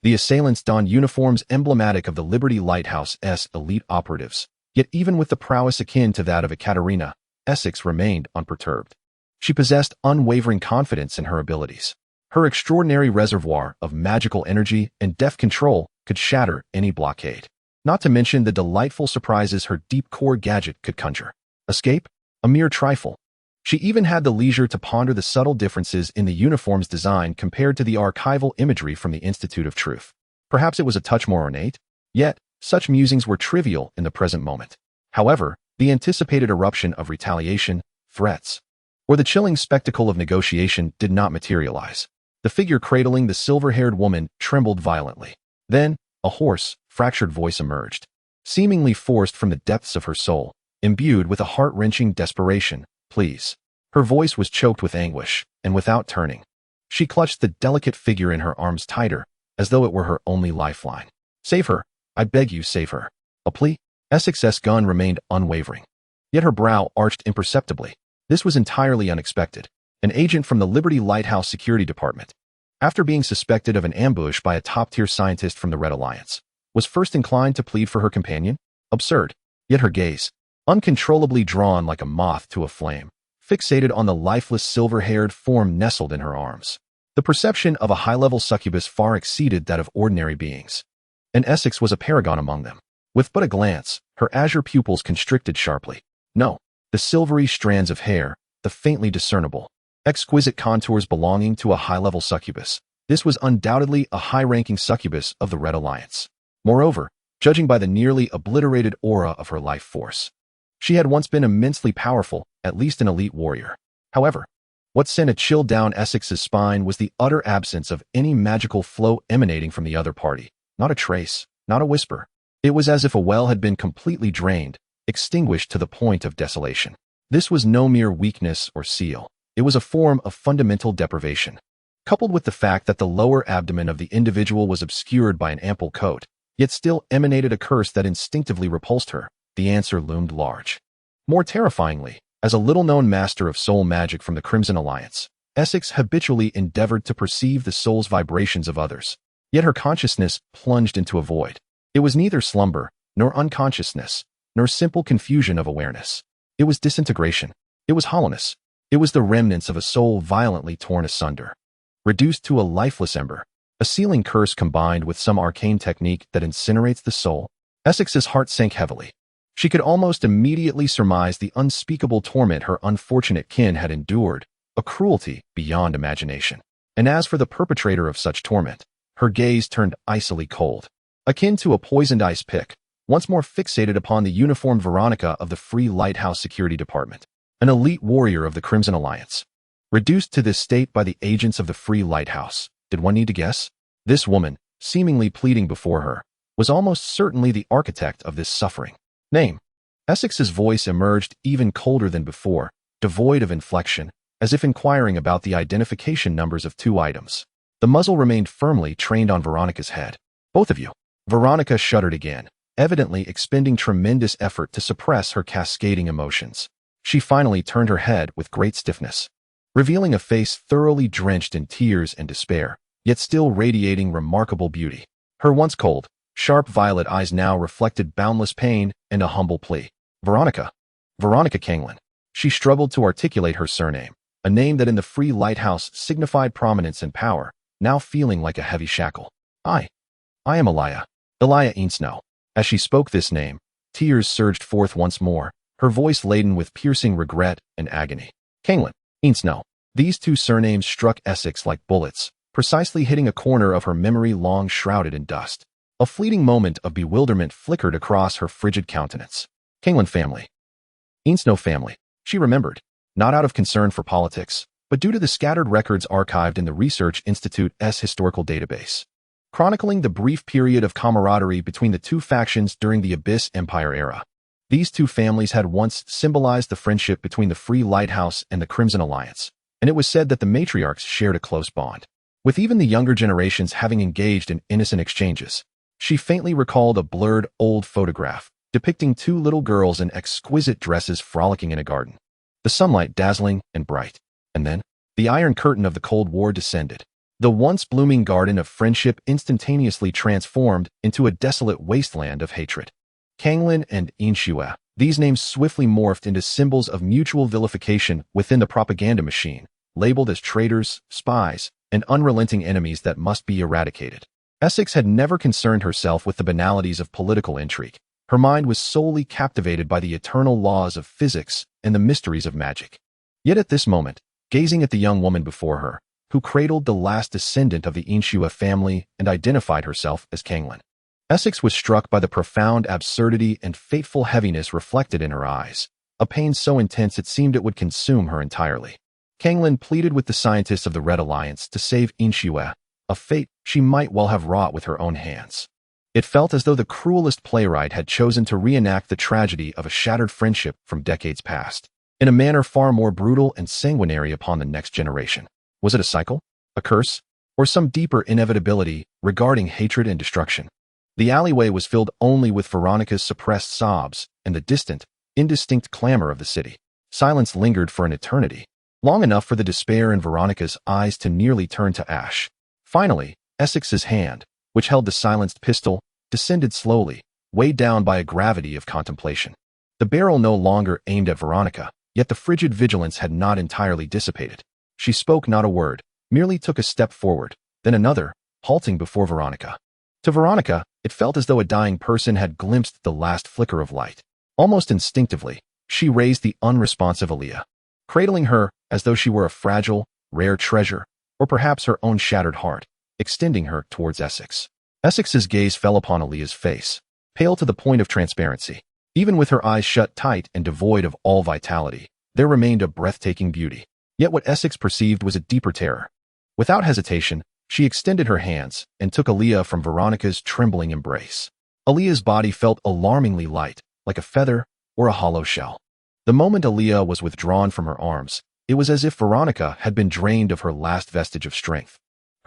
The assailants donned uniforms emblematic of the Liberty Lighthouse's elite operatives, yet even with the prowess akin to that of Ekaterina, Essex remained unperturbed. She possessed unwavering confidence in her abilities. Her extraordinary reservoir of magical energy and deft control could shatter any blockade. Not to mention the delightful surprises her deep-core gadget could conjure. Escape? A mere trifle. She even had the leisure to ponder the subtle differences in the uniform's design compared to the archival imagery from the Institute of Truth. Perhaps it was a touch more ornate? Yet, such musings were trivial in the present moment. However, the anticipated eruption of retaliation, threats, or the chilling spectacle of negotiation did not materialize. The figure cradling the silver-haired woman trembled violently. Then, a hoarse, fractured voice emerged, seemingly forced from the depths of her soul, imbued with a heart-wrenching desperation. Please. Her voice was choked with anguish, and without turning, she clutched the delicate figure in her arms tighter, as though it were her only lifeline. Save her. I beg you, save her. A plea? Essex's gun remained unwavering. Yet her brow arched imperceptibly. This was entirely unexpected. An agent from the Liberty Lighthouse Security Department, after being suspected of an ambush by a top-tier scientist from the Red Alliance, was first inclined to plead for her companion? Absurd. Yet her gaze, uncontrollably drawn like a moth to a flame, fixated on the lifeless silver-haired form nestled in her arms. The perception of a high-level succubus far exceeded that of ordinary beings, and Essex was a paragon among them. With but a glance, her azure pupils constricted sharply. No, the silvery strands of hair, the faintly discernible, exquisite contours belonging to a high-level succubus. This was undoubtedly a high-ranking succubus of the Red Alliance. Moreover, judging by the nearly obliterated aura of her life force, she had once been immensely powerful, at least an elite warrior. However, what sent a chill down Essex's spine was the utter absence of any magical flow emanating from the other party. Not a trace, not a whisper. It was as if a well had been completely drained, extinguished to the point of desolation. This was no mere weakness or seal. It was a form of fundamental deprivation. Coupled with the fact that the lower abdomen of the individual was obscured by an ample coat, yet still emanated a curse that instinctively repulsed her, the answer loomed large. More terrifyingly, as a little-known master of soul magic from the Crimson Alliance, Essex habitually endeavored to perceive the soul's vibrations of others. Yet her consciousness plunged into a void. It was neither slumber, nor unconsciousness, nor simple confusion of awareness. It was disintegration. It was hollowness. It was the remnants of a soul violently torn asunder, reduced to a lifeless ember. A sealing curse combined with some arcane technique that incinerates the soul. Essex's heart sank heavily. She could almost immediately surmise the unspeakable torment her unfortunate kin had endured, a cruelty beyond imagination. And as for the perpetrator of such torment, her gaze turned icily cold, akin to a poisoned ice pick, once more fixated upon the uniformed Veronica of the Free Lighthouse Security Department, an elite warrior of the Crimson Alliance. Reduced to this state by the agents of the Free Lighthouse, did one need to guess? This woman, seemingly pleading before her, was almost certainly the architect of this suffering. Name. Essex's voice emerged even colder than before, devoid of inflection, as if inquiring about the identification numbers of two items. The muzzle remained firmly trained on Veronica's head. Both of you. Veronica shuddered again, evidently expending tremendous effort to suppress her cascading emotions. She finally turned her head with great stiffness, revealing a face thoroughly drenched in tears and despair, yet still radiating remarkable beauty. Her once cold, sharp violet eyes now reflected boundless pain and a humble plea. Veronica. Veronica Kanglen. She struggled to articulate her surname, a name that in the Free Lighthouse signified prominence and power, now feeling like a heavy shackle. I am Elia Ainsnow. As she spoke this name, tears surged forth once more, her voice laden with piercing regret and agony. Kanglen, Ainsnow. These two surnames struck Essex like bullets, precisely hitting a corner of her memory long shrouded in dust. A fleeting moment of bewilderment flickered across her frigid countenance. Kanglen family. Ainsnow family. She remembered, not out of concern for politics, but due to the scattered records archived in the Research Institute's historical database, chronicling the brief period of camaraderie between the two factions during the Abyss Empire era. These two families had once symbolized the friendship between the Free Lighthouse and the Crimson Alliance, and it was said that the matriarchs shared a close bond, with even the younger generations having engaged in innocent exchanges. She faintly recalled a blurred, old photograph depicting two little girls in exquisite dresses frolicking in a garden, the sunlight dazzling and bright. And then, the iron curtain of the Cold War descended. The once blooming garden of friendship instantaneously transformed into a desolate wasteland of hatred. Kanglen and Ainsnow, these names swiftly morphed into symbols of mutual vilification within the propaganda machine, labeled as traitors, spies, and unrelenting enemies that must be eradicated. Essex had never concerned herself with the banalities of political intrigue. Her mind was solely captivated by the eternal laws of physics and the mysteries of magic. Yet at this moment, gazing at the young woman before her, who cradled the last descendant of the Ainsnow family and identified herself as Kanglen, Essex was struck by the profound absurdity and fateful heaviness reflected in her eyes, a pain so intense it seemed it would consume her entirely. Kanglen pleaded with the scientists of the Red Alliance to save Ainsnow, a fate she might well have wrought with her own hands. It felt as though the cruelest playwright had chosen to reenact the tragedy of a shattered friendship from decades past, in a manner far more brutal and sanguinary upon the next generation. Was it a cycle, a curse, or some deeper inevitability regarding hatred and destruction? The alleyway was filled only with Veronica's suppressed sobs and the distant, indistinct clamor of the city. Silence lingered for an eternity, long enough for the despair in Veronica's eyes to nearly turn to ash. Finally, Essex's hand, which held the silenced pistol, descended slowly, weighed down by a gravity of contemplation. The barrel no longer aimed at Veronica, yet the frigid vigilance had not entirely dissipated. She spoke not a word, merely took a step forward, then another, halting before Veronica. To Veronica, it felt as though a dying person had glimpsed the last flicker of light. Almost instinctively, she raised the unresponsive Elia, cradling her as though she were a fragile, rare treasure, or perhaps her own shattered heart, extending her towards Essex. Essex's gaze fell upon Elia's face, pale to the point of transparency. Even with her eyes shut tight and devoid of all vitality, there remained a breathtaking beauty. Yet what Essex perceived was a deeper terror. Without hesitation, she extended her hands and took Elia from Veronica's trembling embrace. Elia's body felt alarmingly light, like a feather or a hollow shell. The moment Elia was withdrawn from her arms, it was as if Veronica had been drained of her last vestige of strength,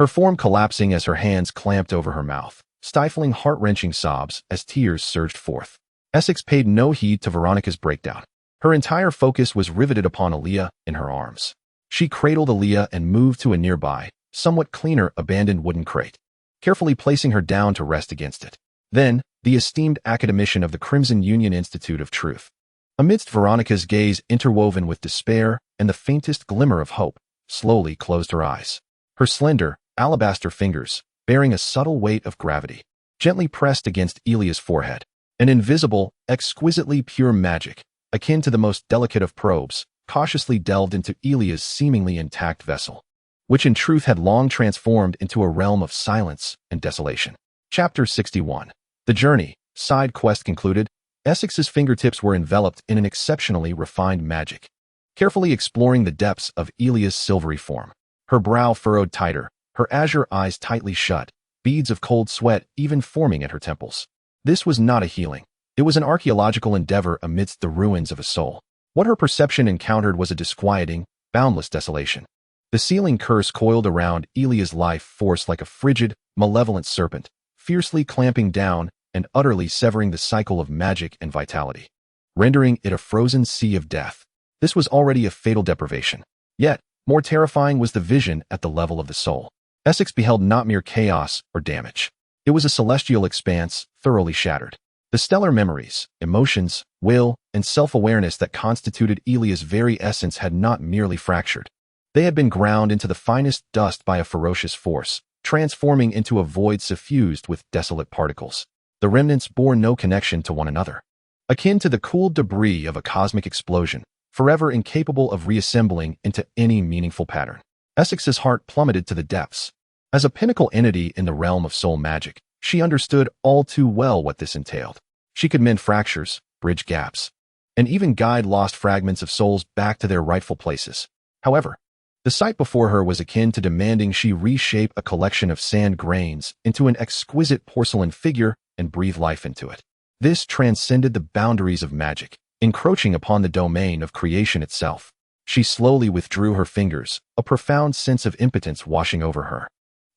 her form collapsing as her hands clamped over her mouth, stifling heart-wrenching sobs as tears surged forth. Essex paid no heed to Veronica's breakdown. Her entire focus was riveted upon Elia in her arms. She cradled Elia and moved to a nearby, somewhat cleaner abandoned wooden crate, carefully placing her down to rest against it. Then, the esteemed academician of the Crimson Union Institute of Truth, amidst Veronica's gaze interwoven with despair and the faintest glimmer of hope, slowly closed her eyes. Her slender, alabaster fingers, bearing a subtle weight of gravity, gently pressed against Elia's forehead. An invisible, exquisitely pure magic, akin to the most delicate of probes, cautiously delved into Elia's seemingly intact vessel. which in truth had long transformed into a realm of silence and desolation. Chapter 61. The journey, side quest concluded, Essex's fingertips were enveloped in an exceptionally refined magic, carefully exploring the depths of Elia's silvery form. Her brow furrowed tighter, her azure eyes tightly shut, beads of cold sweat even forming at her temples. This was not a healing. It was an archaeological endeavor amidst the ruins of a soul. What her perception encountered was a disquieting, boundless desolation. The sealing curse coiled around Elia's life force like a frigid, malevolent serpent, fiercely clamping down and utterly severing the cycle of magic and vitality, rendering it a frozen sea of death. This was already a fatal deprivation. Yet, more terrifying was the vision at the level of the soul. Essex beheld not mere chaos or damage. It was a celestial expanse, thoroughly shattered. The stellar memories, emotions, will, and self-awareness that constituted Elia's very essence had not merely fractured. They had been ground into the finest dust by a ferocious force, transforming into a void suffused with desolate particles. The remnants bore no connection to one another. Akin to the cooled debris of a cosmic explosion, forever incapable of reassembling into any meaningful pattern. Essex's heart plummeted to the depths. As a pinnacle entity in the realm of soul magic, she understood all too well what this entailed. She could mend fractures, bridge gaps, and even guide lost fragments of souls back to their rightful places. However, the sight before her was akin to demanding she reshape a collection of sand grains into an exquisite porcelain figure and breathe life into it. This transcended the boundaries of magic, encroaching upon the domain of creation itself. She slowly withdrew her fingers, a profound sense of impotence washing over her,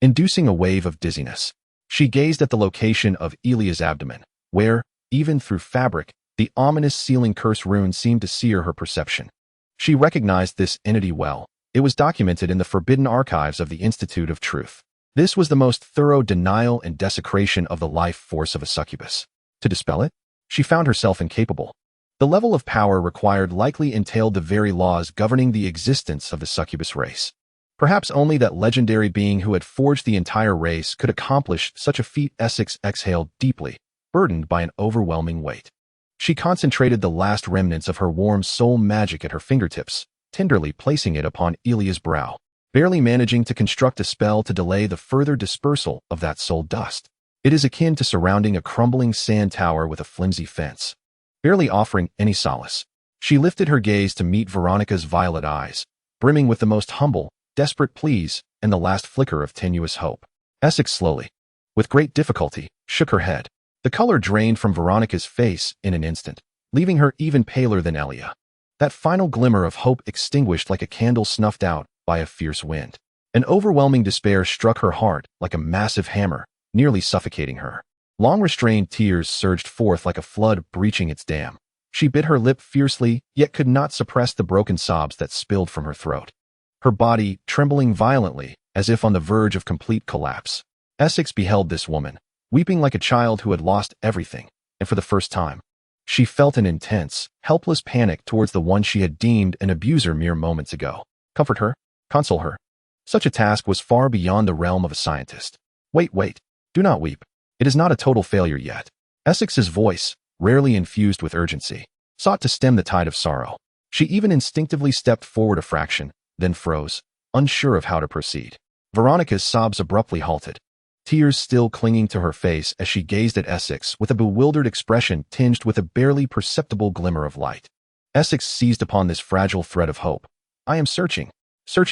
inducing a wave of dizziness. She gazed at the location of Elia's abdomen, where, even through fabric, the ominous sealing curse rune seemed to sear her perception. She recognized this entity well. It was documented in the forbidden archives of the Institute of Truth. This was the most thorough denial and desecration of the life force of a succubus. To dispel it, she found herself incapable. The level of power required likely entailed the very laws governing the existence of the succubus race. Perhaps only that legendary being who had forged the entire race could accomplish such a feat. Essex exhaled deeply, burdened by an overwhelming weight. She concentrated the last remnants of her warm soul magic at her fingertips, tenderly placing it upon Elia's brow, barely managing to construct a spell to delay the further dispersal of that soul dust. It is akin to surrounding a crumbling sand tower with a flimsy fence, barely offering any solace. She lifted her gaze to meet Veronica's violet eyes, brimming with the most humble, desperate pleas and the last flicker of tenuous hope. Essex slowly, with great difficulty, shook her head. The color drained from Veronica's face in an instant, leaving her even paler than Elia. That final glimmer of hope extinguished like a candle snuffed out by a fierce wind. An overwhelming despair struck her heart like a massive hammer, nearly suffocating her. Long-restrained tears surged forth like a flood breaching its dam. She bit her lip fiercely, yet could not suppress the broken sobs that spilled from her throat, her body trembling violently as if on the verge of complete collapse. Essex beheld this woman, weeping like a child who had lost everything, and for the first time, she felt an intense, helpless panic towards the one she had deemed an abuser mere moments ago. Comfort her, console her. Such a task was far beyond the realm of a scientist. Wait, do not weep. It is not a total failure yet. Essex's voice, rarely infused with urgency, sought to stem the tide of sorrow. She even instinctively stepped forward a fraction, then froze, unsure of how to proceed. Veronica's sobs abruptly halted, tears still clinging to her face as she gazed at Essex with a bewildered expression tinged with a barely perceptible glimmer of light. Essex seized upon this fragile thread of hope. I am searching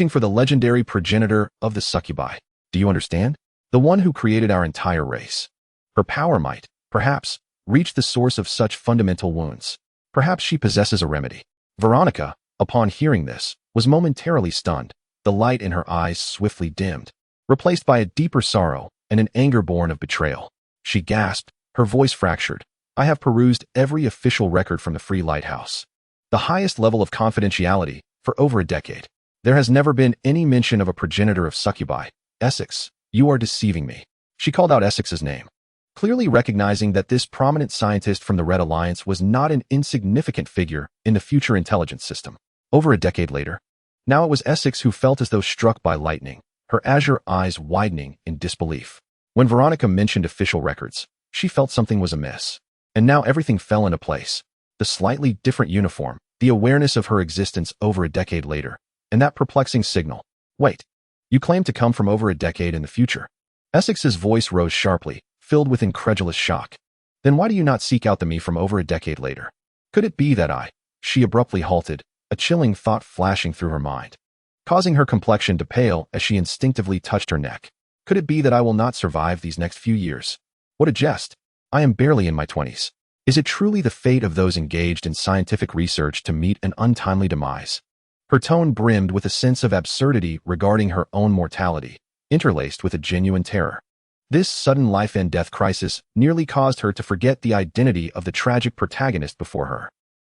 for the legendary progenitor of the succubi. Do you understand? The one who created our entire race. Her power might, perhaps, reach the source of such fundamental wounds. Perhaps she possesses a remedy. Veronica, upon hearing this, was momentarily stunned. The light in her eyes swiftly dimmed, replaced by a deeper sorrow and an anger born of betrayal. She gasped, her voice fractured. I have perused every official record from the Free Lighthouse, the highest level of confidentiality, for over a decade. There has never been any mention of a progenitor of succubi. Essex, you are deceiving me. She called out Essex's name, clearly recognizing that this prominent scientist from the Red Alliance was not an insignificant figure in the future intelligence system. Over a decade later, now it was Essex who felt as though struck by lightning, her azure eyes widening in disbelief. When Veronica mentioned official records, she felt something was amiss. And now everything fell into place. The slightly different uniform, the awareness of her existence over a decade later, and that perplexing signal. Wait. You claim to come from over a decade in the future. Essex's voice rose sharply, filled with incredulous shock. Then why do you not seek out the me from over a decade later? Could it be that She abruptly halted, a chilling thought flashing through her mind, causing her complexion to pale as she instinctively touched her neck. Could it be that I will not survive these next few years? What a jest. I am barely in my 20s. Is it truly the fate of those engaged in scientific research to meet an untimely demise? Her tone brimmed with a sense of absurdity regarding her own mortality, interlaced with a genuine terror. This sudden life-and-death crisis nearly caused her to forget the identity of the tragic protagonist before her.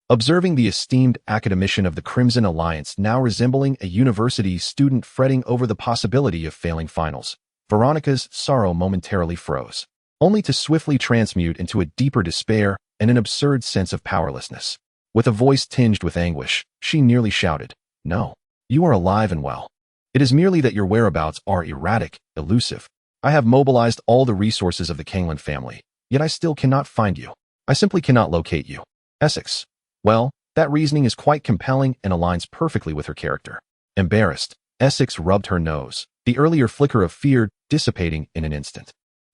Observing the esteemed academician of the Crimson Alliance now resembling a university student fretting over the possibility of failing finals, Veronica's sorrow momentarily froze, only to swiftly transmute into a deeper despair and an absurd sense of powerlessness. With a voice tinged with anguish, she nearly shouted, "No, you are alive and well. It is merely that your whereabouts are erratic, elusive. I have mobilized all the resources of the Kangland family, yet I still cannot find you. I simply cannot locate you." Essex. Well, that reasoning is quite compelling and aligns perfectly with her character. Embarrassed, Essex rubbed her nose, the earlier flicker of fear dissipating in an instant,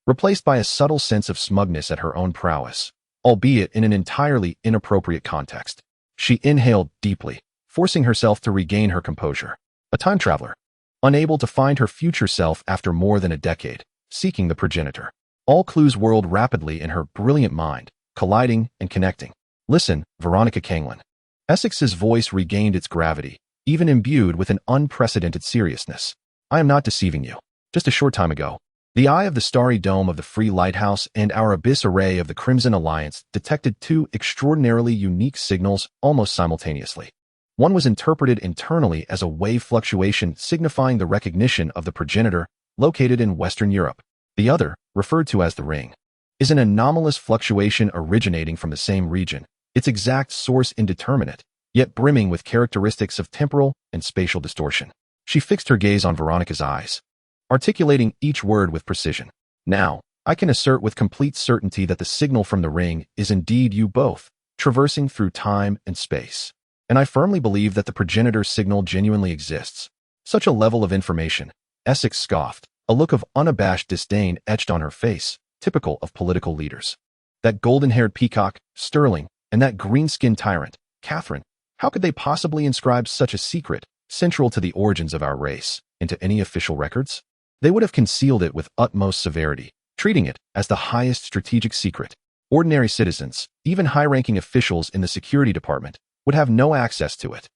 replaced by a subtle sense of smugness at her own prowess, albeit in an entirely inappropriate context. She inhaled deeply, forcing herself to regain her composure. A time traveler, unable to find her future self after more than a decade, seeking the progenitor. All clues whirled rapidly in her brilliant mind, colliding and connecting. Listen, Veronica Kangland. Essex's voice regained its gravity, even imbued with an unprecedented seriousness. I am not deceiving you. Just a short time ago, the eye of the starry dome of the Free Lighthouse and our abyss array of the Crimson Alliance detected two extraordinarily unique signals almost simultaneously. One was interpreted internally as a wave fluctuation signifying the recognition of the progenitor located in Western Europe. The other, referred to as the ring, is an anomalous fluctuation originating from the same region, its exact source indeterminate, yet brimming with characteristics of temporal and spatial distortion. She fixed her gaze on Veronica's eyes, articulating each word with precision. Now, I can assert with complete certainty that the signal from the ring is indeed you both, traversing through time and space. And I firmly believe that the progenitor signal genuinely exists. Such a level of information, Essex scoffed, a look of unabashed disdain etched on her face, typical of political leaders. That golden-haired peacock, Sterling, and that green-skinned tyrant, Catherine, how could they possibly inscribe such a secret, central to the origins of our race, into any official records? They would have concealed it with utmost severity, treating it as the highest strategic secret. Ordinary citizens, even high-ranking officials in the security department, would have no access to it.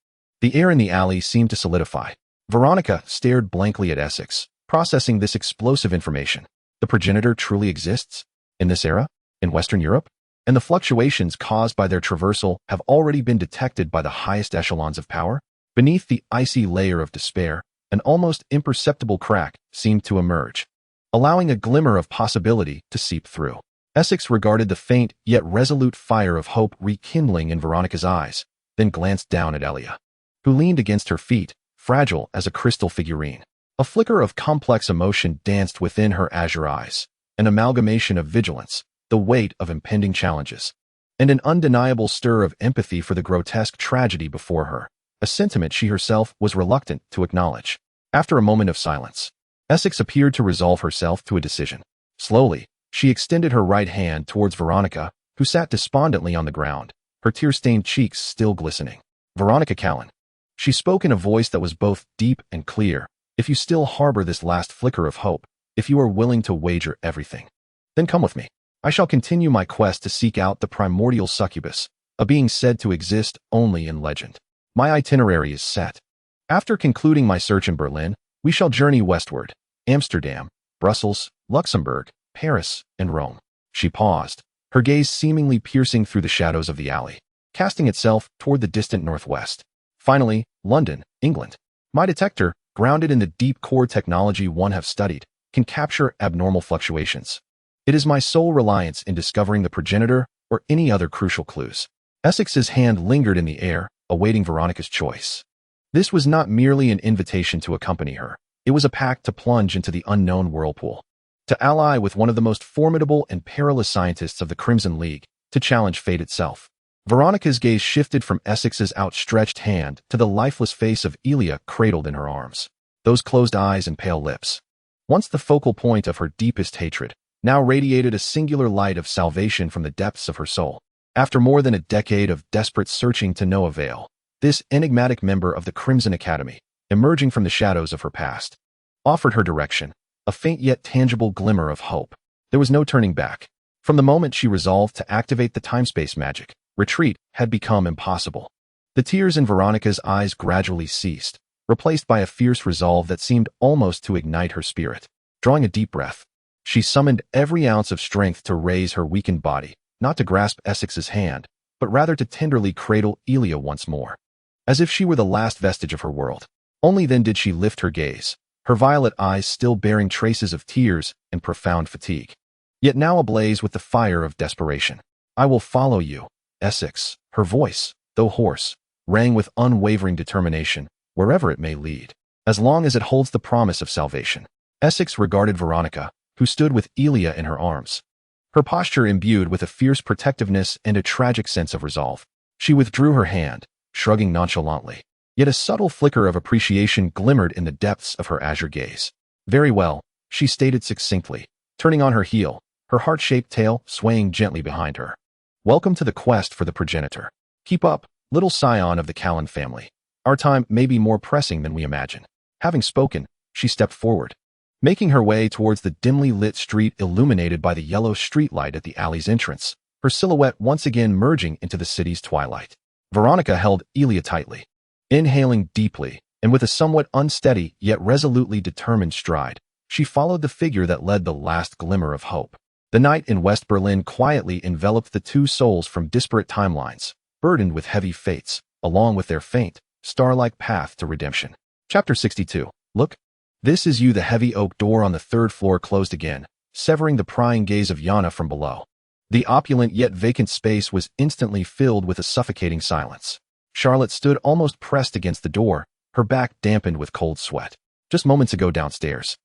The air in the alley seemed to solidify. Veronica stared blankly at Essex, processing this explosive information. The progenitor truly exists? In this era? In Western Europe? And the fluctuations caused by their traversal have already been detected by the highest echelons of power? Beneath the icy layer of despair, an almost imperceptible crack seemed to emerge, allowing a glimmer of possibility to seep through. Essex regarded the faint yet resolute fire of hope rekindling in Veronica's eyes, then glanced down at Elia, who leaned against her feet, fragile as a crystal figurine. A flicker of complex emotion danced within her azure eyes, an amalgamation of vigilance, the weight of impending challenges, and an undeniable stir of empathy for the grotesque tragedy before her, a sentiment she herself was reluctant to acknowledge. After a moment of silence, Essex appeared to resolve herself to a decision. Slowly, she extended her right hand towards Veronica, who sat despondently on the ground, her tear-stained cheeks still glistening. Veronica Kangland. She spoke in a voice that was both deep and clear. If you still harbor this last flicker of hope, if you are willing to wager everything, then come with me. I shall continue my quest to seek out the primordial succubus, a being said to exist only in legend. My itinerary is set. After concluding my search in Berlin, we shall journey westward, Amsterdam, Brussels, Luxembourg, Paris, and Rome. She paused, her gaze seemingly piercing through the shadows of the alley, casting itself toward the distant northwest. Finally, London, England. My detector, grounded in the deep core technology one have studied, can capture abnormal fluctuations. It is my sole reliance in discovering the progenitor or any other crucial clues. Essex's hand lingered in the air, awaiting Veronica's choice. This was not merely an invitation to accompany her. It was a pact to plunge into the unknown whirlpool, to ally with one of the most formidable and perilous scientists of the Crimson League, to challenge fate itself. Veronica's gaze shifted from Essex's outstretched hand to the lifeless face of Elia cradled in her arms. those closed eyes and pale lips. Once the focal point of her deepest hatred, now radiated a singular light of salvation from the depths of her soul. After more than a decade of desperate searching to no avail, this enigmatic member of the Crimson Academy, emerging from the shadows of her past, offered her direction, a faint yet tangible glimmer of hope. There was no turning back. From the moment she resolved to activate the time-space magic, retreat had become impossible. The tears in Veronica's eyes gradually ceased, replaced by a fierce resolve that seemed almost to ignite her spirit. Drawing a deep breath, she summoned every ounce of strength to raise her weakened body, not to grasp Essex's hand, but rather to tenderly cradle Elia once more, as if she were the last vestige of her world. Only then did she lift her gaze, her violet eyes still bearing traces of tears and profound fatigue, yet now ablaze with the fire of desperation. "I will follow you, Essex." Her voice, though hoarse, rang with unwavering determination, wherever it may lead, as long as it holds the promise of salvation. Essex regarded Veronica, who stood with Elia in her arms, her posture imbued with a fierce protectiveness and a tragic sense of resolve. She withdrew her hand, shrugging nonchalantly, yet a subtle flicker of appreciation glimmered in the depths of her azure gaze. "Very well," she stated succinctly, turning on her heel, her heart-shaped tail swaying gently behind her. "Welcome to the quest for the progenitor. Keep up, little scion of the Callan family. Our time may be more pressing than we imagine." Having spoken, she stepped forward, making her way towards the dimly lit street illuminated by the yellow streetlight at the alley's entrance, her silhouette once again merging into the city's twilight. Veronica held Elia tightly, inhaling deeply, and with a somewhat unsteady yet resolutely determined stride, she followed the figure that led the last glimmer of hope. The night in West Berlin quietly enveloped the two souls from disparate timelines, burdened with heavy fates, along with their faint, star-like path to redemption. Chapter 62. Look. This is you. The heavy oak door on the third floor closed again, severing the prying gaze of Yana from below. The opulent yet vacant space was instantly filled with a suffocating silence. Charlotte stood almost pressed against the door, her back dampened with cold sweat. Just moments ago downstairs,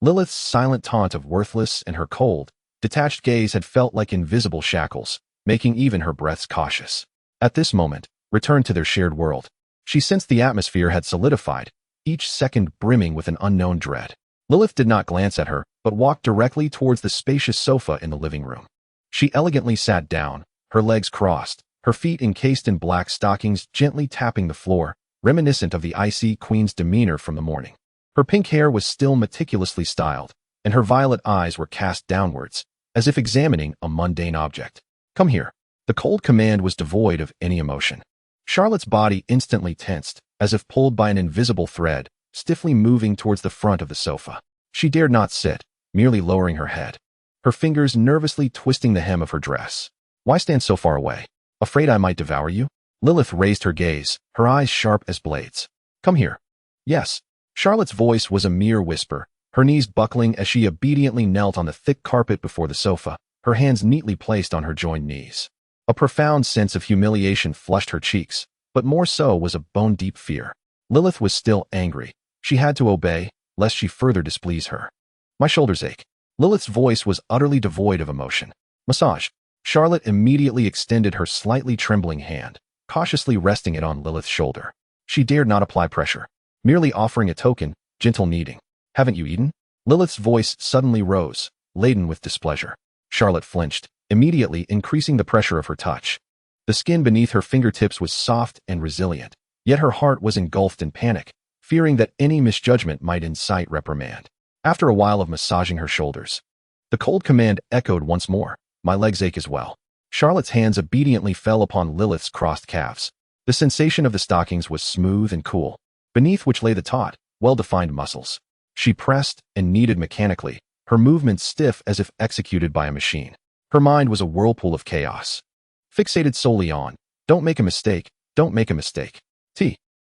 Lilyth's silent taunt of worthless and her cold, detached gaze had felt like invisible shackles, making even her breaths cautious. At this moment, returned to their shared world, she sensed the atmosphere had solidified, each second brimming with an unknown dread. Lilyth did not glance at her, but walked directly towards the spacious sofa in the living room. She elegantly sat down, her legs crossed, her feet encased in black stockings gently tapping the floor, reminiscent of the icy queen's demeanor from the morning. Her pink hair was still meticulously styled, and her violet eyes were cast downwards, as if examining a mundane object. "Come here." The cold command was devoid of any emotion. Charlotte's body instantly tensed, as if pulled by an invisible thread, stiffly moving towards the front of the sofa. She dared not sit, merely lowering her head, her fingers nervously twisting the hem of her dress. "Why stand so far away? Afraid I might devour you?" Lilyth raised her gaze, her eyes sharp as blades. "Come here." "Yes." Charlotte's voice was a mere whisper, her knees buckling as she obediently knelt on the thick carpet before the sofa, her hands neatly placed on her joined knees. A profound sense of humiliation flushed her cheeks, but more so was a bone-deep fear. Lilyth was still angry. She had to obey, lest she further displease her. "My shoulders ache." Lilyth's voice was utterly devoid of emotion. "Massage." Charlotte immediately extended her slightly trembling hand, cautiously resting it on Lilyth's shoulder. She dared not apply pressure, merely offering a token, gentle kneading. "Haven't you eaten?" Lilyth's voice suddenly rose, laden with displeasure. Charlotte flinched, immediately increasing the pressure of her touch. The skin beneath her fingertips was soft and resilient, yet her heart was engulfed in panic, fearing that any misjudgment might incite reprimand. After a while of massaging her shoulders, the cold command echoed once more. "My legs ache as well." Charlotte's hands obediently fell upon Lilyth's crossed calves. The sensation of the stockings was smooth and cool, beneath which lay the taut, well-defined muscles. She pressed and kneaded mechanically, her movements stiff as if executed by a machine. Her mind was a whirlpool of chaos, fixated solely on, "Don't make a mistake, don't make a mistake."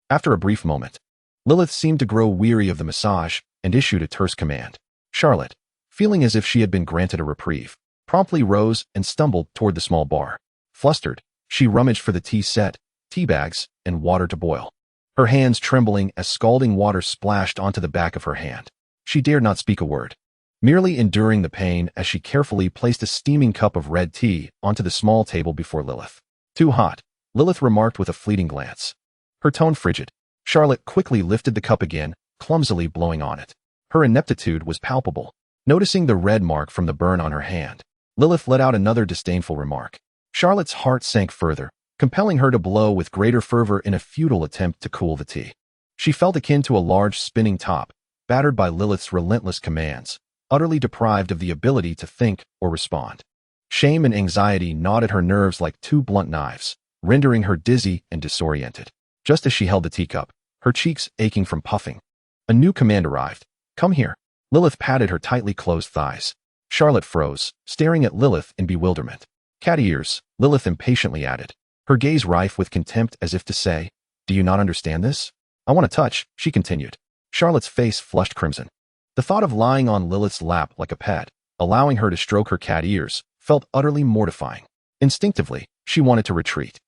After a brief moment, Lilyth seemed to grow weary of the massage and issued a terse command. Charlotte, feeling as if she had been granted a reprieve, promptly rose and stumbled toward the small bar. Flustered, she rummaged for the tea set, tea bags, and water to boil, her hands trembling as scalding water splashed onto the back of her hand. She dared not speak a word, merely enduring the pain as she carefully placed a steaming cup of red tea onto the small table before Lilyth. "Too hot," Lilyth remarked with a fleeting glance, her tone frigid. Charlotte quickly lifted the cup again, clumsily blowing on it. Her ineptitude was palpable. Noticing the red mark from the burn on her hand, Lilyth let out another disdainful remark. Charlotte's heart sank further, compelling her to blow with greater fervor in a futile attempt to cool the tea. She felt akin to a large spinning top, battered by Lilyth's relentless commands, utterly deprived of the ability to think or respond. Shame and anxiety gnawed at her nerves like two blunt knives, rendering her dizzy and disoriented. Just as she held the teacup, her cheeks aching from puffing, a new command arrived. "Come here." Lilyth patted her tightly closed thighs. Charlotte froze, staring at Lilyth in bewilderment. "Cat ears," Lilyth impatiently added, her gaze rife with contempt as if to say, "Do you not understand this?" "I want to touch," she continued. Charlotte's face flushed crimson. The thought of lying on Lilyth's lap like a pet, allowing her to stroke her cat ears, felt utterly mortifying. Instinctively, she wanted to retreat.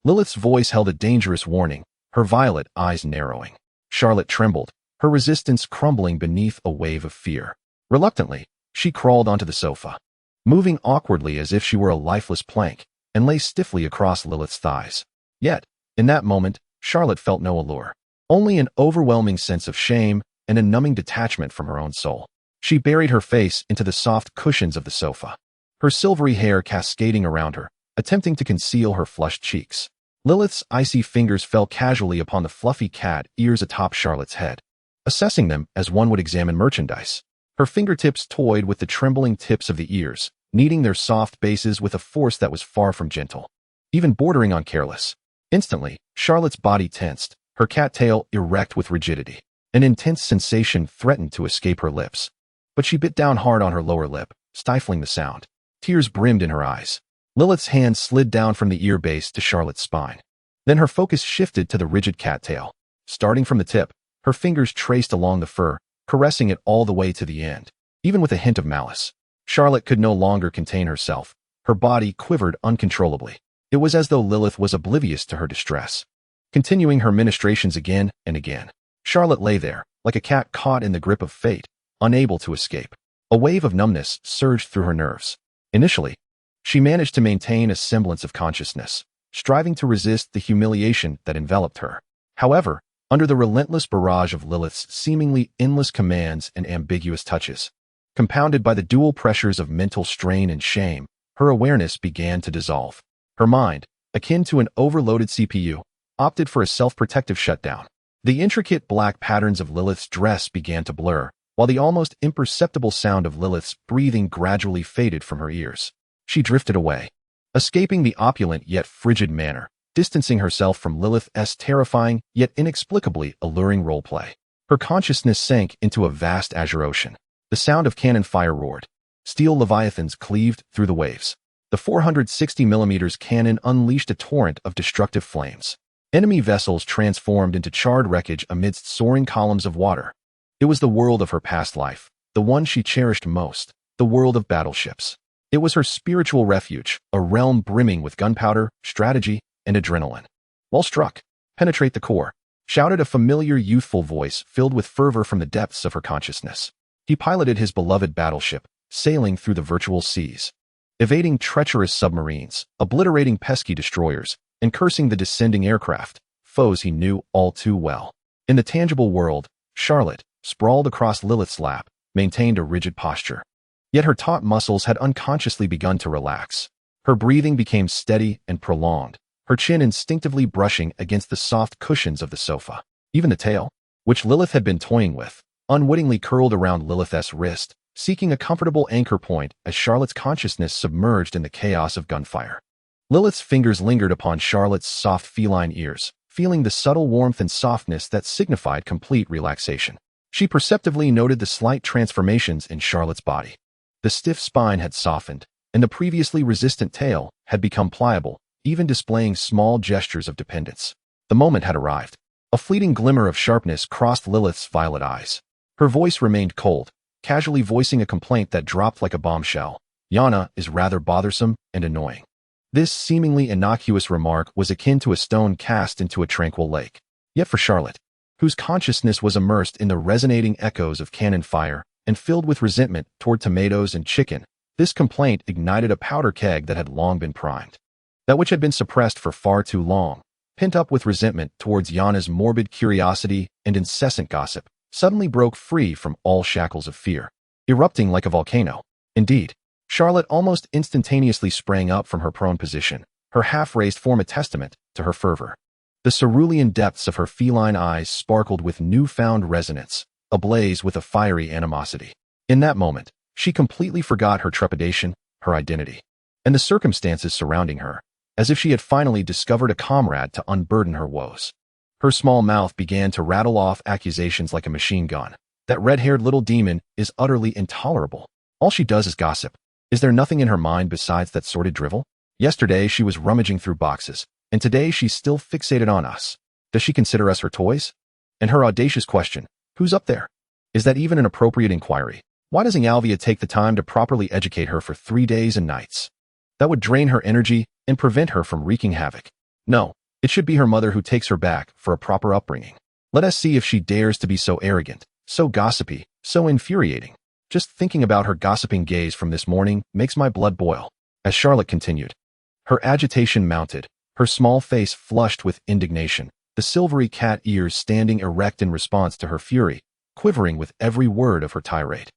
Lilyth's voice held a dangerous warning, her violet eyes narrowing. Charlotte trembled, her resistance crumbling beneath a wave of fear. Reluctantly, she crawled onto the sofa, moving awkwardly as if she were a lifeless plank, and lay stiffly across Lilyth's thighs. Yet, in that moment, Charlotte felt no allure, only an overwhelming sense of shame and a numbing detachment from her own soul. She buried her face into the soft cushions of the sofa, her silvery hair cascading around her, attempting to conceal her flushed cheeks. Lilyth's icy fingers fell casually upon the fluffy cat ears atop Charlotte's head, assessing them as one would examine merchandise. Her fingertips toyed with the trembling tips of the ears, kneading their soft bases with a force that was far from gentle, even bordering on careless. Instantly, Charlotte's body tensed, her cat tail erect with rigidity. An intense sensation threatened to escape her lips, but she bit down hard on her lower lip, stifling the sound. Tears brimmed in her eyes. Lilyth's hand slid down from the ear base to Charlotte's spine. Then her focus shifted to the rigid cattail. Starting from the tip, her fingers traced along the fur, caressing it all the way to the end, even with a hint of malice. Charlotte could no longer contain herself. Her body quivered uncontrollably. It was as though Lilyth was oblivious to her distress, continuing her ministrations again and again. Charlotte lay there, like a cat caught in the grip of fate, unable to escape. A wave of numbness surged through her nerves. Initially, she managed to maintain a semblance of consciousness, striving to resist the humiliation that enveloped her. However, under the relentless barrage of Lilyth's seemingly endless commands and ambiguous touches, compounded by the dual pressures of mental strain and shame, her awareness began to dissolve. Her mind, akin to an overloaded CPU, opted for a self-protective shutdown. The intricate black patterns of Lilyth's dress began to blur, while the almost imperceptible sound of Lilyth's breathing gradually faded from her ears. She drifted away, escaping the opulent yet frigid manner, distancing herself from Lilyth's terrifying yet inexplicably alluring roleplay. Her consciousness sank into a vast azure ocean. The sound of cannon fire roared. Steel leviathans cleaved through the waves. The 460mm cannon unleashed a torrent of destructive flames. Enemy vessels transformed into charred wreckage amidst soaring columns of water. It was the world of her past life, the one she cherished most, the world of battleships. It was her spiritual refuge, a realm brimming with gunpowder, strategy, and adrenaline. "Well struck. Penetrate the core," shouted a familiar youthful voice filled with fervor from the depths of her consciousness. He piloted his beloved battleship, sailing through the virtual seas, evading treacherous submarines, obliterating pesky destroyers, and cursing the descending aircraft, foes he knew all too well. In the tangible world, Charlotte, sprawled across Lilyth's lap, maintained a rigid posture. Yet her taut muscles had unconsciously begun to relax. Her breathing became steady and prolonged, her chin instinctively brushing against the soft cushions of the sofa. Even the tail, which Lilyth had been toying with, unwittingly curled around Lilyth's wrist, seeking a comfortable anchor point as Charlotte's consciousness submerged in the chaos of gunfire. Lilyth's fingers lingered upon Charlotte's soft feline ears, feeling the subtle warmth and softness that signified complete relaxation. She perceptively noted the slight transformations in Charlotte's body. The stiff spine had softened, and the previously resistant tail had become pliable, even displaying small gestures of dependence. The moment had arrived. A fleeting glimmer of sharpness crossed Lilyth's violet eyes. Her voice remained cold, casually voicing a complaint that dropped like a bombshell. "Yana is rather bothersome and annoying." This seemingly innocuous remark was akin to a stone cast into a tranquil lake. Yet for Charlotte, whose consciousness was immersed in the resonating echoes of cannon fire and filled with resentment toward tomatoes and chicken, this complaint ignited a powder keg that had long been primed. That which had been suppressed for far too long, pent up with resentment towards Yana's morbid curiosity and incessant gossip, suddenly broke free from all shackles of fear, erupting like a volcano. Indeed, Charlotte almost instantaneously sprang up from her prone position, her half-raised form a testament to her fervor. The cerulean depths of her feline eyes sparkled with newfound resonance, ablaze with a fiery animosity. In that moment, she completely forgot her trepidation, her identity, and the circumstances surrounding her, as if she had finally discovered a comrade to unburden her woes. Her small mouth began to rattle off accusations like a machine gun. That red-haired little demon is utterly intolerable. All she does is gossip. Is there nothing in her mind besides that sordid drivel? Yesterday she was rummaging through boxes, and today she's still fixated on us. Does she consider us her toys? And her audacious question, who's up there? Is that even an appropriate inquiry? Why doesn't Alvia take the time to properly educate her for 3 days and nights? That would drain her energy and prevent her from wreaking havoc. No, it should be her mother who takes her back for a proper upbringing. Let us see if she dares to be so arrogant, so gossipy, so infuriating. Just thinking about her gossiping gaze from this morning makes my blood boil. As Charlotte continued, her agitation mounted, her small face flushed with indignation, the silvery cat ears standing erect in response to her fury, quivering with every word of her tirade.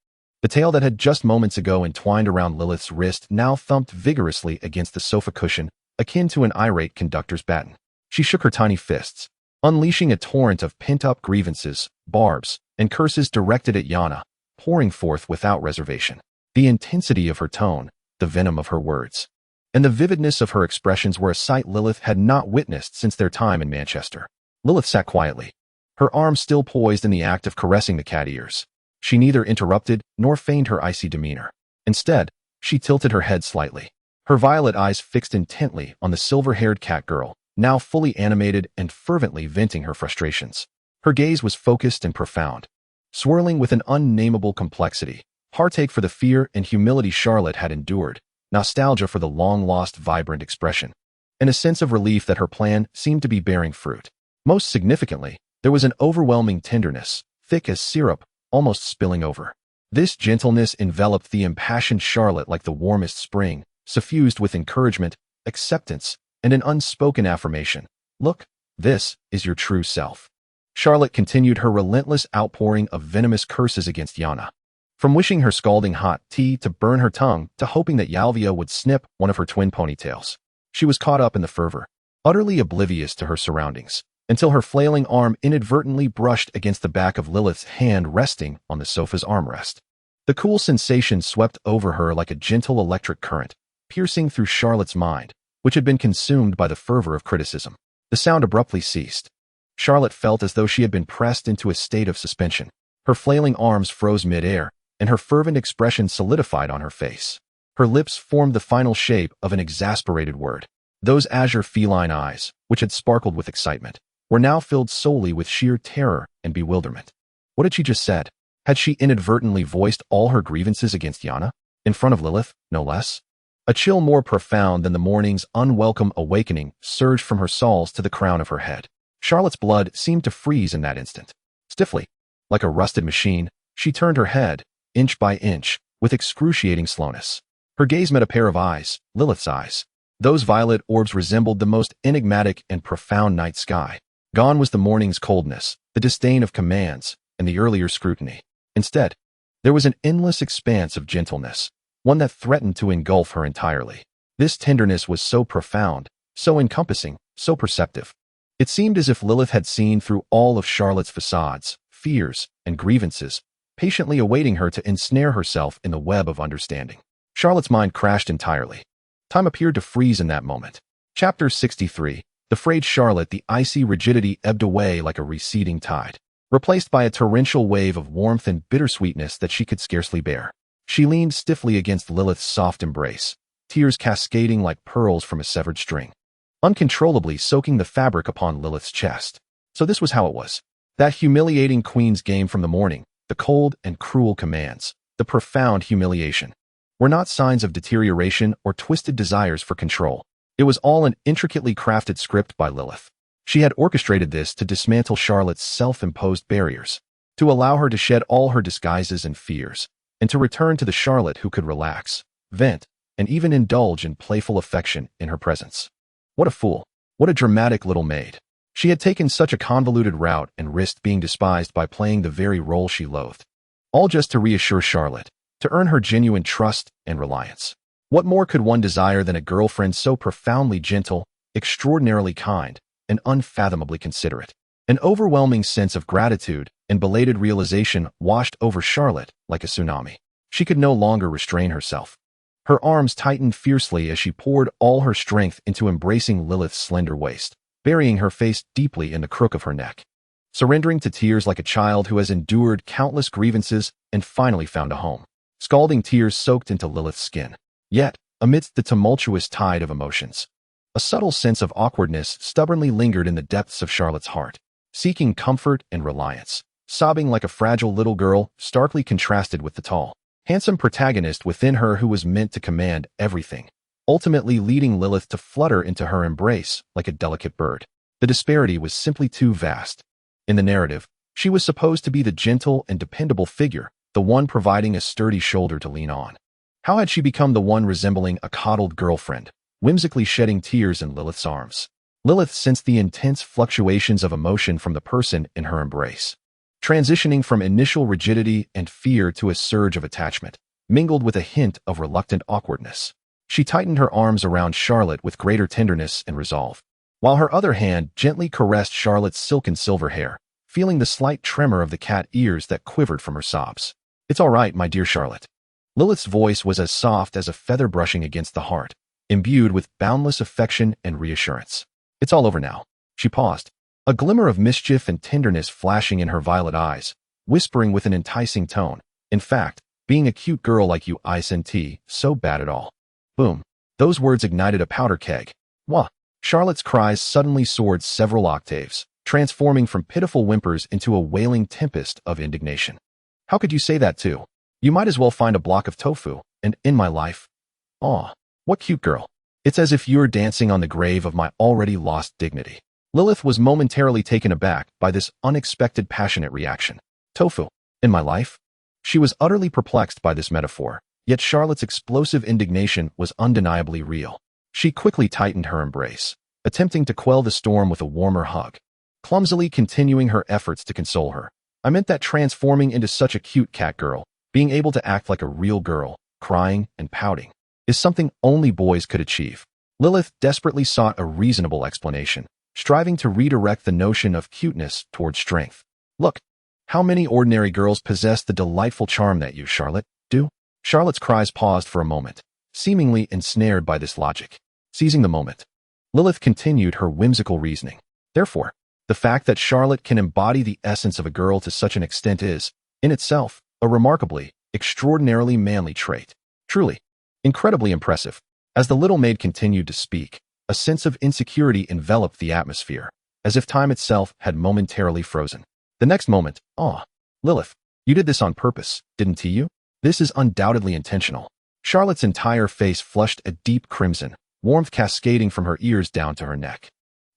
The tail that had just moments ago entwined around Lilyth's wrist now thumped vigorously against the sofa cushion, akin to an irate conductor's baton. She shook her tiny fists, unleashing a torrent of pent-up grievances, barbs, and curses directed at Yana, pouring forth without reservation. The intensity of her tone, the venom of her words, and the vividness of her expressions were a sight Lilyth had not witnessed since their time in Manchester. Lilyth sat quietly, her arm still poised in the act of caressing the cat ears. She neither interrupted nor feigned her icy demeanor. Instead, she tilted her head slightly, her violet eyes fixed intently on the silver-haired catgirl, now fully animated and fervently venting her frustrations. Her gaze was focused and profound, swirling with an unnameable complexity, heartache for the fear and humility Charlotte had endured, nostalgia for the long-lost vibrant expression, and a sense of relief that her plan seemed to be bearing fruit. Most significantly, there was an overwhelming tenderness, thick as syrup, almost spilling over. This gentleness enveloped the impassioned Charlotte like the warmest spring, suffused with encouragement, acceptance, and an unspoken affirmation. Look, this is your true self. Charlotte continued her relentless outpouring of venomous curses against Yana. From wishing her scalding hot tea to burn her tongue to hoping that Yalvia would snip one of her twin ponytails. She was caught up in the fervor, utterly oblivious to her surroundings, until her flailing arm inadvertently brushed against the back of Lilyth's hand resting on the sofa's armrest. The cool sensation swept over her like a gentle electric current, piercing through Charlotte's mind, which had been consumed by the fervor of criticism. The sound abruptly ceased. Charlotte felt as though she had been pressed into a state of suspension. Her flailing arms froze mid-air, and her fervent expression solidified on her face. Her lips formed the final shape of an exasperated word. Those azure feline eyes, which had sparkled with excitement, were now filled solely with sheer terror and bewilderment. What had she just said? Had she inadvertently voiced all her grievances against Yana? In front of Lilyth, no less? A chill more profound than the morning's unwelcome awakening surged from her soles to the crown of her head. Charlotte's blood seemed to freeze in that instant. Stiffly, like a rusted machine, she turned her head, inch by inch, with excruciating slowness. Her gaze met a pair of eyes, Lilyth's eyes. Those violet orbs resembled the most enigmatic and profound night sky. Gone was the morning's coldness, the disdain of commands, and the earlier scrutiny. Instead, there was an endless expanse of gentleness, one that threatened to engulf her entirely. This tenderness was so profound, so encompassing, so perceptive. It seemed as if Lilyth had seen through all of Charlotte's facades, fears, and grievances, patiently awaiting her to ensnare herself in the web of understanding. Charlotte's mind crashed entirely. Time appeared to freeze in that moment. Chapter 63. The frayed Charlotte, the icy rigidity ebbed away like a receding tide, replaced by a torrential wave of warmth and bittersweetness that she could scarcely bear. She leaned stiffly against Lilyth's soft embrace, tears cascading like pearls from a severed string, uncontrollably soaking the fabric upon Lilyth's chest. So this was how it was. That humiliating queen's game from the morning, the cold and cruel commands, the profound humiliation, were not signs of deterioration or twisted desires for control. It was all an intricately crafted script by Lilyth. She had orchestrated this to dismantle Charlotte's self-imposed barriers, to allow her to shed all her disguises and fears, and to return to the Charlotte who could relax, vent, and even indulge in playful affection in her presence. What a fool. What a dramatic little maid. She had taken such a convoluted route and risked being despised by playing the very role she loathed. All just to reassure Charlotte, to earn her genuine trust and reliance. What more could one desire than a girlfriend so profoundly gentle, extraordinarily kind, and unfathomably considerate? An overwhelming sense of gratitude and belated realization washed over Charlotte like a tsunami. She could no longer restrain herself. Her arms tightened fiercely as she poured all her strength into embracing Lilyth's slender waist, burying her face deeply in the crook of her neck. Surrendering to tears like a child who has endured countless grievances and finally found a home. Scalding tears soaked into Lilyth's skin. Yet, amidst the tumultuous tide of emotions, a subtle sense of awkwardness stubbornly lingered in the depths of Charlotte's heart, seeking comfort and reliance, sobbing like a fragile little girl, starkly contrasted with the tall, handsome protagonist within her who was meant to command everything, ultimately leading Lilyth to flutter into her embrace like a delicate bird. The disparity was simply too vast. In the narrative, she was supposed to be the gentle and dependable figure, the one providing a sturdy shoulder to lean on. How had she become the one resembling a coddled girlfriend, whimsically shedding tears in Lilyth's arms? Lilyth sensed the intense fluctuations of emotion from the person in her embrace, transitioning from initial rigidity and fear to a surge of attachment, mingled with a hint of reluctant awkwardness. She tightened her arms around Charlotte with greater tenderness and resolve, while her other hand gently caressed Charlotte's silken silver hair, feeling the slight tremor of the cat ears that quivered from her sobs. "It's all right, my dear Charlotte." Lilyth's voice was as soft as a feather brushing against the heart, imbued with boundless affection and reassurance. "It's all over now." She paused, a glimmer of mischief and tenderness flashing in her violet eyes, whispering with an enticing tone, "In fact, being a cute girl like you isn't so bad at all." Boom. Those words ignited a powder keg. Wah! Charlotte's cries suddenly soared several octaves, transforming from pitiful whimpers into a wailing tempest of indignation. "How could you say that too? You might as well find a block of tofu, and in my life. Aw, what cute girl. It's as if you're dancing on the grave of my already lost dignity." Lilyth was momentarily taken aback by this unexpected passionate reaction. Tofu, in my life? She was utterly perplexed by this metaphor, yet Charlotte's explosive indignation was undeniably real. She quickly tightened her embrace, attempting to quell the storm with a warmer hug, clumsily continuing her efforts to console her. "I meant that transforming into such a cute cat girl, being able to act like a real girl, crying and pouting, is something only boys could achieve." Lilyth desperately sought a reasonable explanation, striving to redirect the notion of cuteness towards strength. "Look, how many ordinary girls possess the delightful charm that you, Charlotte, do?" Charlotte's cries paused for a moment, seemingly ensnared by this logic. Seizing the moment, Lilyth continued her whimsical reasoning. "Therefore, the fact that Charlotte can embody the essence of a girl to such an extent is, in itself, a remarkably, extraordinarily manly trait. Truly, incredibly impressive." As the little maid continued to speak, a sense of insecurity enveloped the atmosphere, as if time itself had momentarily frozen. The next moment, "Aw, Lilyth, you did this on purpose, didn't you? This is undoubtedly intentional." Charlotte's entire face flushed a deep crimson, warmth cascading from her ears down to her neck.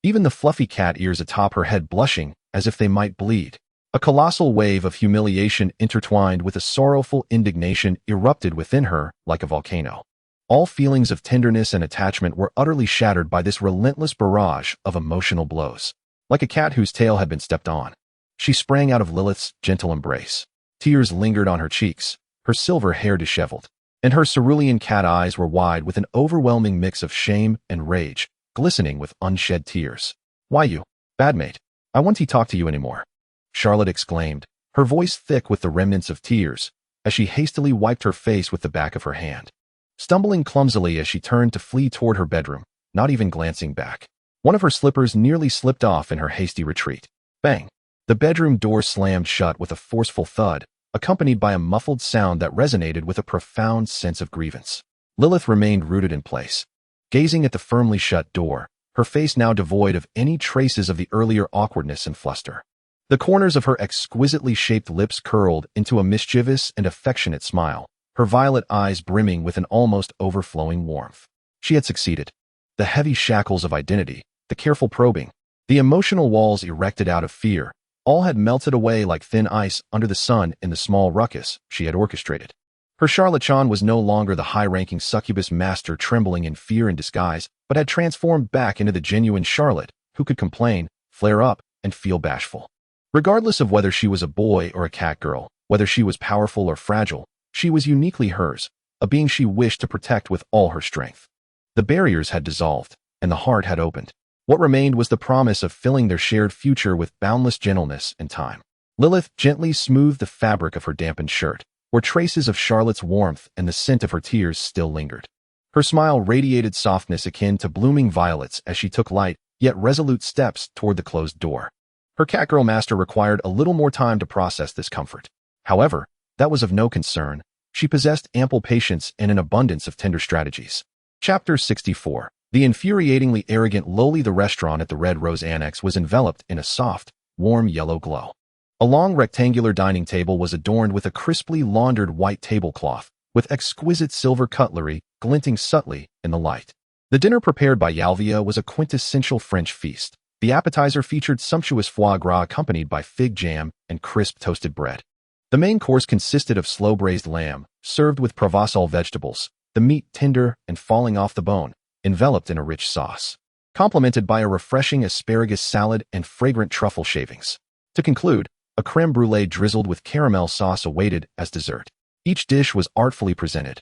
Even the fluffy cat ears atop her head blushing as if they might bleed. A colossal wave of humiliation intertwined with a sorrowful indignation erupted within her like a volcano. All feelings of tenderness and attachment were utterly shattered by this relentless barrage of emotional blows. Like a cat whose tail had been stepped on, she sprang out of Lilyth's gentle embrace. Tears lingered on her cheeks, her silver hair disheveled, and her cerulean cat eyes were wide with an overwhelming mix of shame and rage, glistening with unshed tears. "Why you, bad mate? I won't talk to you anymore," Charlotte exclaimed, her voice thick with the remnants of tears, as she hastily wiped her face with the back of her hand. Stumbling clumsily as she turned to flee toward her bedroom, not even glancing back, one of her slippers nearly slipped off in her hasty retreat. Bang! The bedroom door slammed shut with a forceful thud, accompanied by a muffled sound that resonated with a profound sense of grievance. Lilyth remained rooted in place, gazing at the firmly shut door, her face now devoid of any traces of the earlier awkwardness and fluster. The corners of her exquisitely shaped lips curled into a mischievous and affectionate smile, her violet eyes brimming with an almost overflowing warmth. She had succeeded. The heavy shackles of identity, the careful probing, the emotional walls erected out of fear, all had melted away like thin ice under the sun in the small ruckus she had orchestrated. Her Charlotte-chan was no longer the high-ranking succubus master trembling in fear and disguise, but had transformed back into the genuine Charlotte, who could complain, flare up, and feel bashful. Regardless of whether she was a boy or a catgirl, whether she was powerful or fragile, she was uniquely hers, a being she wished to protect with all her strength. The barriers had dissolved, and the heart had opened. What remained was the promise of filling their shared future with boundless gentleness and time. Lilyth gently smoothed the fabric of her dampened shirt, where traces of Charlotte's warmth and the scent of her tears still lingered. Her smile radiated softness akin to blooming violets as she took light, yet resolute steps toward the closed door. Her catgirl master required a little more time to process this comfort. However, that was of no concern. She possessed ample patience and an abundance of tender strategies. Chapter 64. The infuriatingly arrogant Loli. The restaurant at the Red Rose Annex was enveloped in a soft, warm yellow glow. A long rectangular dining table was adorned with a crisply laundered white tablecloth, with exquisite silver cutlery glinting subtly in the light. The dinner prepared by Yalvia was a quintessential French feast. The appetizer featured sumptuous foie gras accompanied by fig jam and crisp toasted bread. The main course consisted of slow-braised lamb, served with Provençal vegetables, the meat tender and falling off the bone, enveloped in a rich sauce, complemented by a refreshing asparagus salad and fragrant truffle shavings. To conclude, a crème brûlée drizzled with caramel sauce awaited as dessert. Each dish was artfully presented,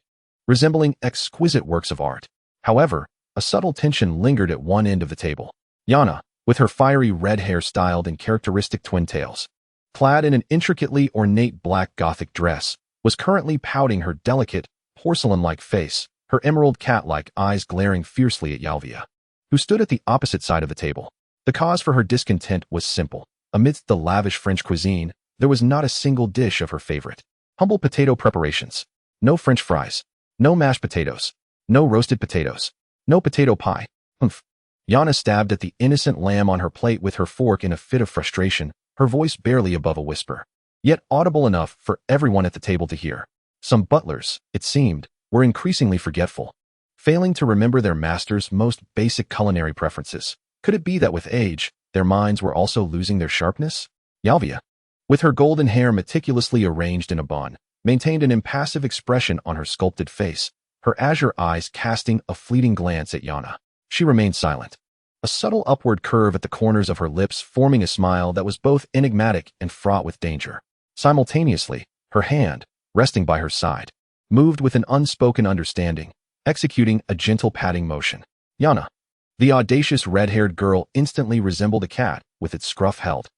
resembling exquisite works of art. However, a subtle tension lingered at one end of the table. Yana, with her fiery red hair styled in characteristic twin tails, clad in an intricately ornate black Gothic dress, was currently pouting her delicate, porcelain-like face, her emerald cat-like eyes glaring fiercely at Yalvia, who stood at the opposite side of the table. The cause for her discontent was simple. Amidst the lavish French cuisine, there was not a single dish of her favorite. Humble potato preparations. No French fries. No mashed potatoes. No roasted potatoes. No potato pie. Humph. Yana stabbed at the innocent lamb on her plate with her fork in a fit of frustration, her voice barely above a whisper, yet audible enough for everyone at the table to hear. Some butlers, it seemed, were increasingly forgetful, failing to remember their master's most basic culinary preferences. Could it be that with age, their minds were also losing their sharpness? Yalvia, with her golden hair meticulously arranged in a bun, maintained an impassive expression on her sculpted face, her azure eyes casting a fleeting glance at Yana. She remained silent, a subtle upward curve at the corners of her lips forming a smile that was both enigmatic and fraught with danger. Simultaneously, her hand, resting by her side, moved with an unspoken understanding, executing a gentle patting motion. Yana. The audacious red-haired girl instantly resembled a cat, with its scruff held,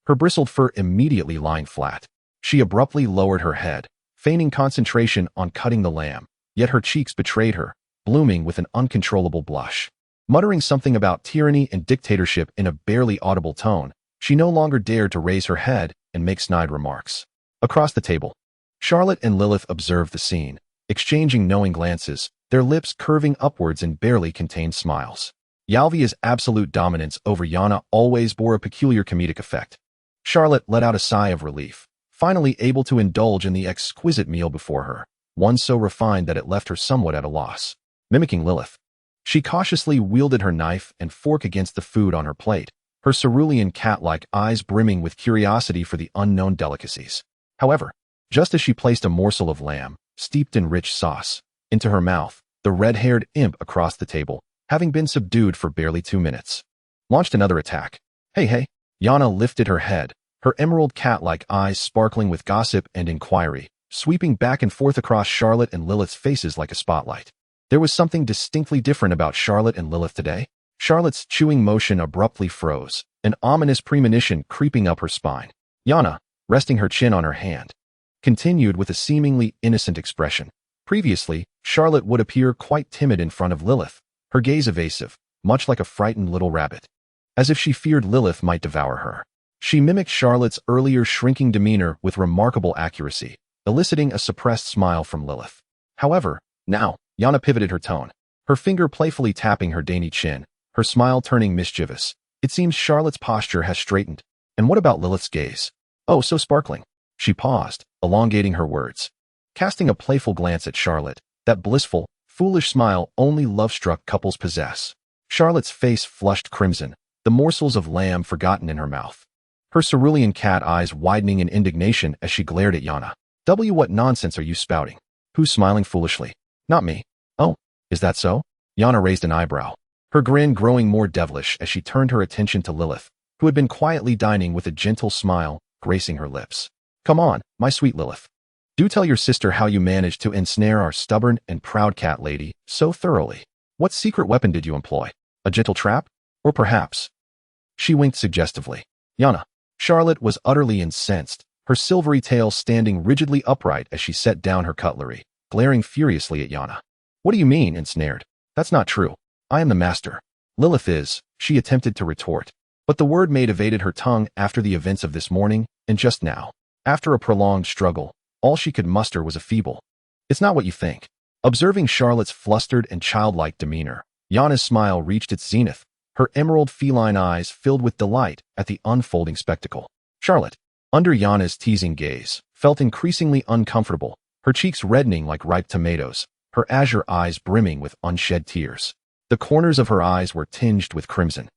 her bristled fur immediately lying flat. She abruptly lowered her head, feigning concentration on cutting the lamb, yet her cheeks betrayed her, blooming with an uncontrollable blush. Muttering something about tyranny and dictatorship in a barely audible tone, she no longer dared to raise her head and make snide remarks. Across the table, Charlotte and Lilyth observed the scene, exchanging knowing glances, their lips curving upwards in barely contained smiles. Yalvia's absolute dominance over Yana always bore a peculiar comedic effect. Charlotte let out a sigh of relief, finally able to indulge in the exquisite meal before her, one so refined that it left her somewhat at a loss. Mimicking Lilyth, she cautiously wielded her knife and fork against the food on her plate, her cerulean cat-like eyes brimming with curiosity for the unknown delicacies. However, just as she placed a morsel of lamb, steeped in rich sauce, into her mouth, the red-haired imp across the table, having been subdued for barely 2 minutes, launched another attack. Hey. Yana lifted her head, her emerald cat-like eyes sparkling with gossip and inquiry, sweeping back and forth across Charlotte and Lilyth's faces like a spotlight. There was something distinctly different about Charlotte and Lilyth today. Charlotte's chewing motion abruptly froze, an ominous premonition creeping up her spine. Yana, resting her chin on her hand, continued with a seemingly innocent expression. Previously, Charlotte would appear quite timid in front of Lilyth, her gaze evasive, much like a frightened little rabbit, as if she feared Lilyth might devour her. She mimicked Charlotte's earlier shrinking demeanor with remarkable accuracy, eliciting a suppressed smile from Lilyth. However, now, Yana pivoted her tone, her finger playfully tapping her dainty chin, her smile turning mischievous. It seems Charlotte's posture has straightened. And what about Lilyth's gaze? Oh, so sparkling. She paused, elongating her words, casting a playful glance at Charlotte, that blissful, foolish smile only love-struck couples possess. Charlotte's face flushed crimson, the morsels of lamb forgotten in her mouth, her cerulean cat eyes widening in indignation as she glared at Yana. What nonsense are you spouting? Who's smiling foolishly? Not me. Oh, is that so? Yana raised an eyebrow, her grin growing more devilish as she turned her attention to Lilyth, who had been quietly dining with a gentle smile gracing her lips. Come on, my sweet Lilyth. Do tell your sister how you managed to ensnare our stubborn and proud cat lady so thoroughly. What secret weapon did you employ? A gentle trap? Or perhaps? She winked suggestively. Yana. Charlotte was utterly incensed, her silvery tail standing rigidly upright as she set down her cutlery, glaring furiously at Yana. What do you mean, ensnared? That's not true. I am the master. Lilyth is, she attempted to retort, but the word Maid evaded her tongue after the events of this morning, and just now, after a prolonged struggle, all she could muster was a feeble, "It's not what you think." Observing Charlotte's flustered and childlike demeanor, Yana's smile reached its zenith, her emerald feline eyes filled with delight at the unfolding spectacle. Charlotte, under Yana's teasing gaze, felt increasingly uncomfortable, her cheeks reddening like ripe tomatoes, her azure eyes brimming with unshed tears. The corners of her eyes were tinged with crimson,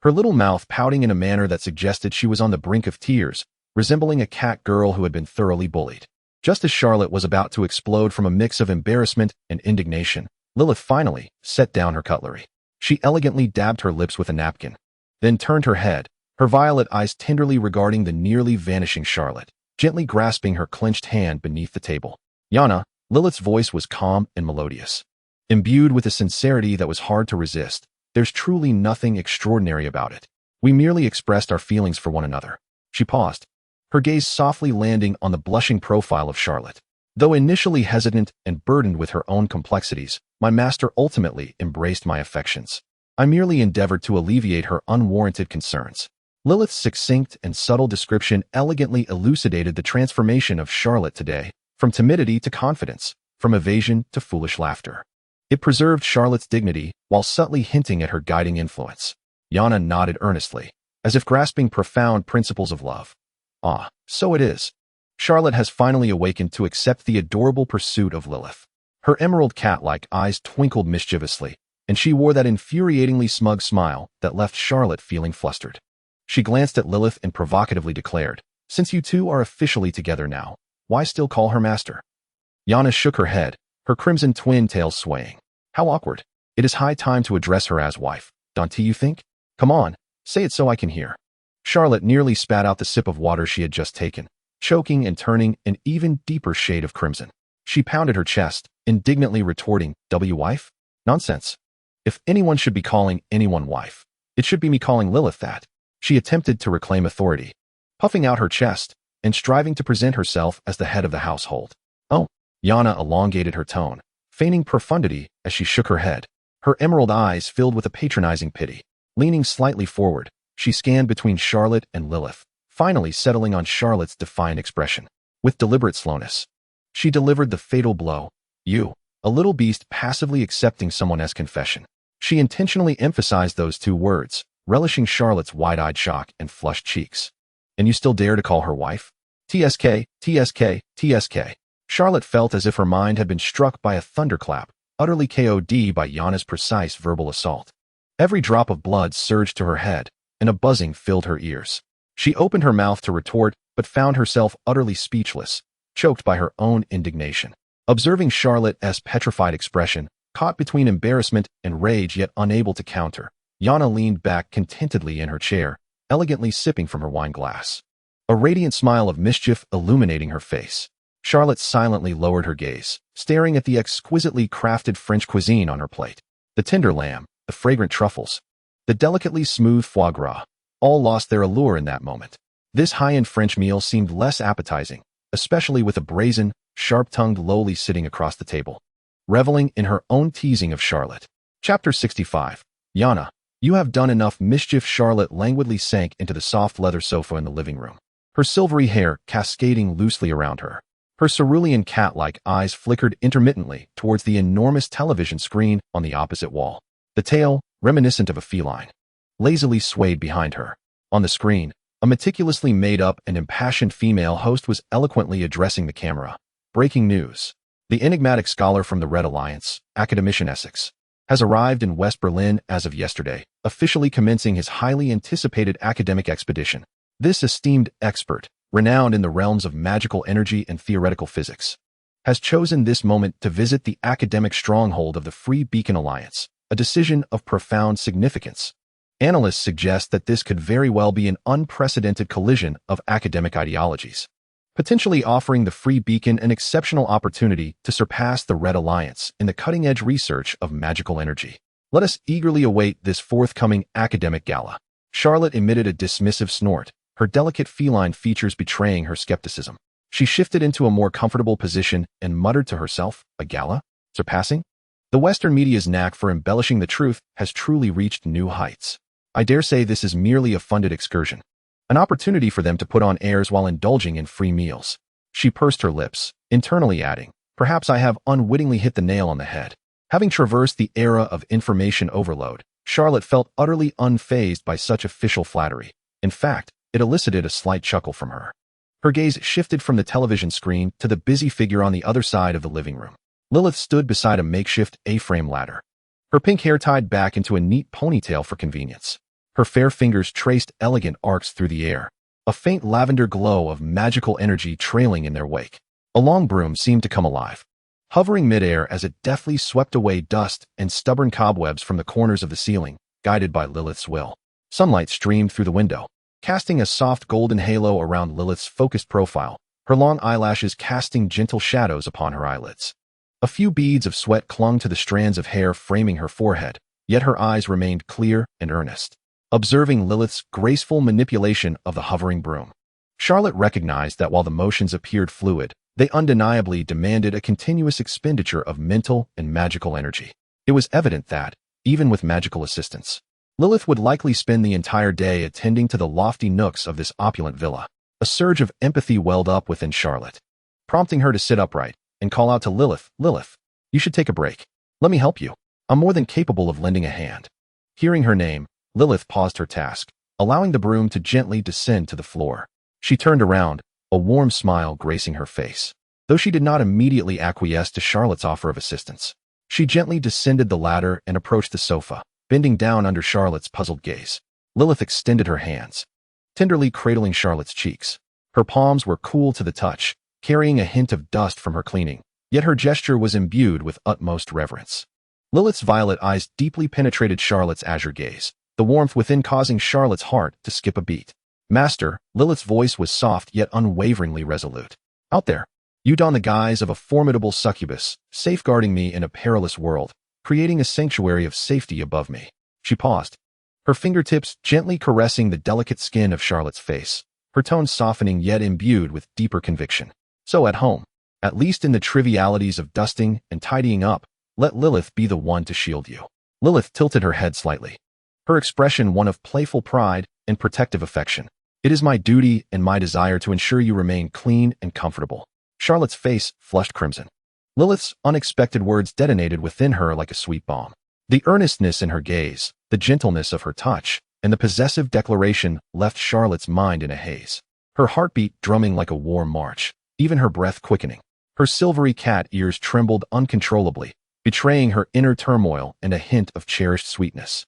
her little mouth pouting in a manner that suggested she was on the brink of tears, resembling a cat girl who had been thoroughly bullied. Just as Charlotte was about to explode from a mix of embarrassment and indignation, Lilyth finally set down her cutlery. She elegantly dabbed her lips with a napkin, then turned her head, her violet eyes tenderly regarding the nearly vanishing Charlotte, gently grasping her clenched hand beneath the table. Yana, Lilyth's voice was calm and melodious, imbued with a sincerity that was hard to resist. There's truly nothing extraordinary about it. We merely expressed our feelings for one another. She paused, her gaze softly landing on the blushing profile of Charlotte. Though initially hesitant and burdened with her own complexities, my master ultimately embraced my affections. I merely endeavored to alleviate her unwarranted concerns. Lilyth's succinct and subtle description elegantly elucidated the transformation of Charlotte today, from timidity to confidence, from evasion to foolish laughter. It preserved Charlotte's dignity while subtly hinting at her guiding influence. Yana nodded earnestly, as if grasping profound principles of love. Ah, so it is. Charlotte has finally awakened to accept the adorable pursuit of Lilyth. Her emerald cat-like eyes twinkled mischievously, and she wore that infuriatingly smug smile that left Charlotte feeling flustered. She glanced at Lilyth and provocatively declared, "Since you two are officially together now, why still call her master?" Yana shook her head, her crimson twin tails swaying. How awkward. It is high time to address her as wife, don't you think? Come on, say it so I can hear. Charlotte nearly spat out the sip of water she had just taken, choking and turning an even deeper shade of crimson. She pounded her chest, indignantly retorting, "Wife? Nonsense. If anyone should be calling anyone wife, it should be me calling Lilyth that." She attempted to reclaim authority, puffing out her chest and striving to present herself as the head of the household. Oh, Yana elongated her tone, feigning profundity as she shook her head, her emerald eyes filled with a patronizing pity. Leaning slightly forward, she scanned between Charlotte and Lilyth, finally settling on Charlotte's defiant expression. With deliberate slowness, she delivered the fatal blow. You, a little beast passively accepting someone as confession. She intentionally emphasized those two words, relishing Charlotte's wide-eyed shock and flushed cheeks. And you still dare to call her wife? TSK, TSK, TSK. Charlotte felt as if her mind had been struck by a thunderclap, utterly KO'd by Yana's precise verbal assault. Every drop of blood surged to her head, and a buzzing filled her ears. She opened her mouth to retort, but found herself utterly speechless, choked by her own indignation. Observing Charlotte's petrified expression, caught between embarrassment and rage yet unable to counter, Yana leaned back contentedly in her chair, elegantly sipping from her wine glass, a radiant smile of mischief illuminating her face. Charlotte silently lowered her gaze, staring at the exquisitely crafted French cuisine on her plate. The tender lamb, the fragrant truffles, the delicately smooth foie gras, all lost their allure in that moment. This high-end French meal seemed less appetizing, especially with a brazen, sharp-tongued lowly sitting across the table, reveling in her own teasing of Charlotte. Chapter 65. Yana, you have done enough mischief. Charlotte languidly sank into the soft leather sofa in the living room, her silvery hair cascading loosely around her. Her cerulean cat-like eyes flickered intermittently towards the enormous television screen on the opposite wall. The tail, reminiscent of a feline, lazily swayed behind her. On the screen, a meticulously made-up and impassioned female host was eloquently addressing the camera. Breaking news. The enigmatic scholar from the Red Alliance, academician Essex, has arrived in West Berlin as of yesterday, officially commencing his highly anticipated academic expedition. This esteemed expert, renowned in the realms of magical energy and theoretical physics, has chosen this moment to visit the academic stronghold of the Free Beacon Alliance, a decision of profound significance. Analysts suggest that this could very well be an unprecedented collision of academic ideologies, potentially offering the Free Beacon an exceptional opportunity to surpass the Red Alliance in the cutting-edge research of magical energy. Let us eagerly await this forthcoming academic gala. Charlotte emitted a dismissive snort, her delicate feline features betraying her skepticism. She shifted into a more comfortable position and muttered to herself, "A gala? Surpassing?" The Western media's knack for embellishing the truth has truly reached new heights. I dare say this is merely a funded excursion, an opportunity for them to put on airs while indulging in free meals. She pursed her lips, internally adding, "Perhaps I have unwittingly hit the nail on the head." Having traversed the era of information overload, Charlotte felt utterly unfazed by such official flattery. In fact, it elicited a slight chuckle from her. Her gaze shifted from the television screen to the busy figure on the other side of the living room. Lilyth stood beside a makeshift A-frame ladder, her pink hair tied back into a neat ponytail for convenience. Her fair fingers traced elegant arcs through the air, a faint lavender glow of magical energy trailing in their wake. A long broom seemed to come alive, hovering midair as it deftly swept away dust and stubborn cobwebs from the corners of the ceiling, guided by Lilith's will. Sunlight streamed through the window, casting a soft golden halo around Lilith's focused profile, her long eyelashes casting gentle shadows upon her eyelids. A few beads of sweat clung to the strands of hair framing her forehead, yet her eyes remained clear and earnest, observing Lilith's graceful manipulation of the hovering broom. Charlotte recognized that while the motions appeared fluid, they undeniably demanded a continuous expenditure of mental and magical energy. It was evident that, even with magical assistance, Lilyth would likely spend the entire day attending to the lofty nooks of this opulent villa. A surge of empathy welled up within Charlotte, prompting her to sit upright and call out to Lilyth, "Lilyth, you should take a break. Let me help you. I'm more than capable of lending a hand." Hearing her name, Lilyth paused her task, allowing the broom to gently descend to the floor. She turned around, a warm smile gracing her face. Though she did not immediately acquiesce to Charlotte's offer of assistance, she gently descended the ladder and approached the sofa, bending down under Charlotte's puzzled gaze. Lilyth extended her hands, tenderly cradling Charlotte's cheeks. Her palms were cool to the touch, carrying a hint of dust from her cleaning, yet her gesture was imbued with utmost reverence. Lilith's violet eyes deeply penetrated Charlotte's azure gaze, the warmth within causing Charlotte's heart to skip a beat. "Master," Lilith's voice was soft yet unwaveringly resolute. "Out there, you don the guise of a formidable succubus, safeguarding me in a perilous world, creating a sanctuary of safety above me." She paused, her fingertips gently caressing the delicate skin of Charlotte's face, her tone softening yet imbued with deeper conviction. "So at home, at least in the trivialities of dusting and tidying up, let Lilyth be the one to shield you." Lilyth tilted her head slightly, her expression one of playful pride and protective affection. "It is my duty and my desire to ensure you remain clean and comfortable." Charlotte's face flushed crimson. Lilith's unexpected words detonated within her like a sweet balm. The earnestness in her gaze, the gentleness of her touch, and the possessive declaration left Charlotte's mind in a haze, her heartbeat drumming like a war march, even her breath quickening. Her silvery cat ears trembled uncontrollably, betraying her inner turmoil and a hint of cherished sweetness.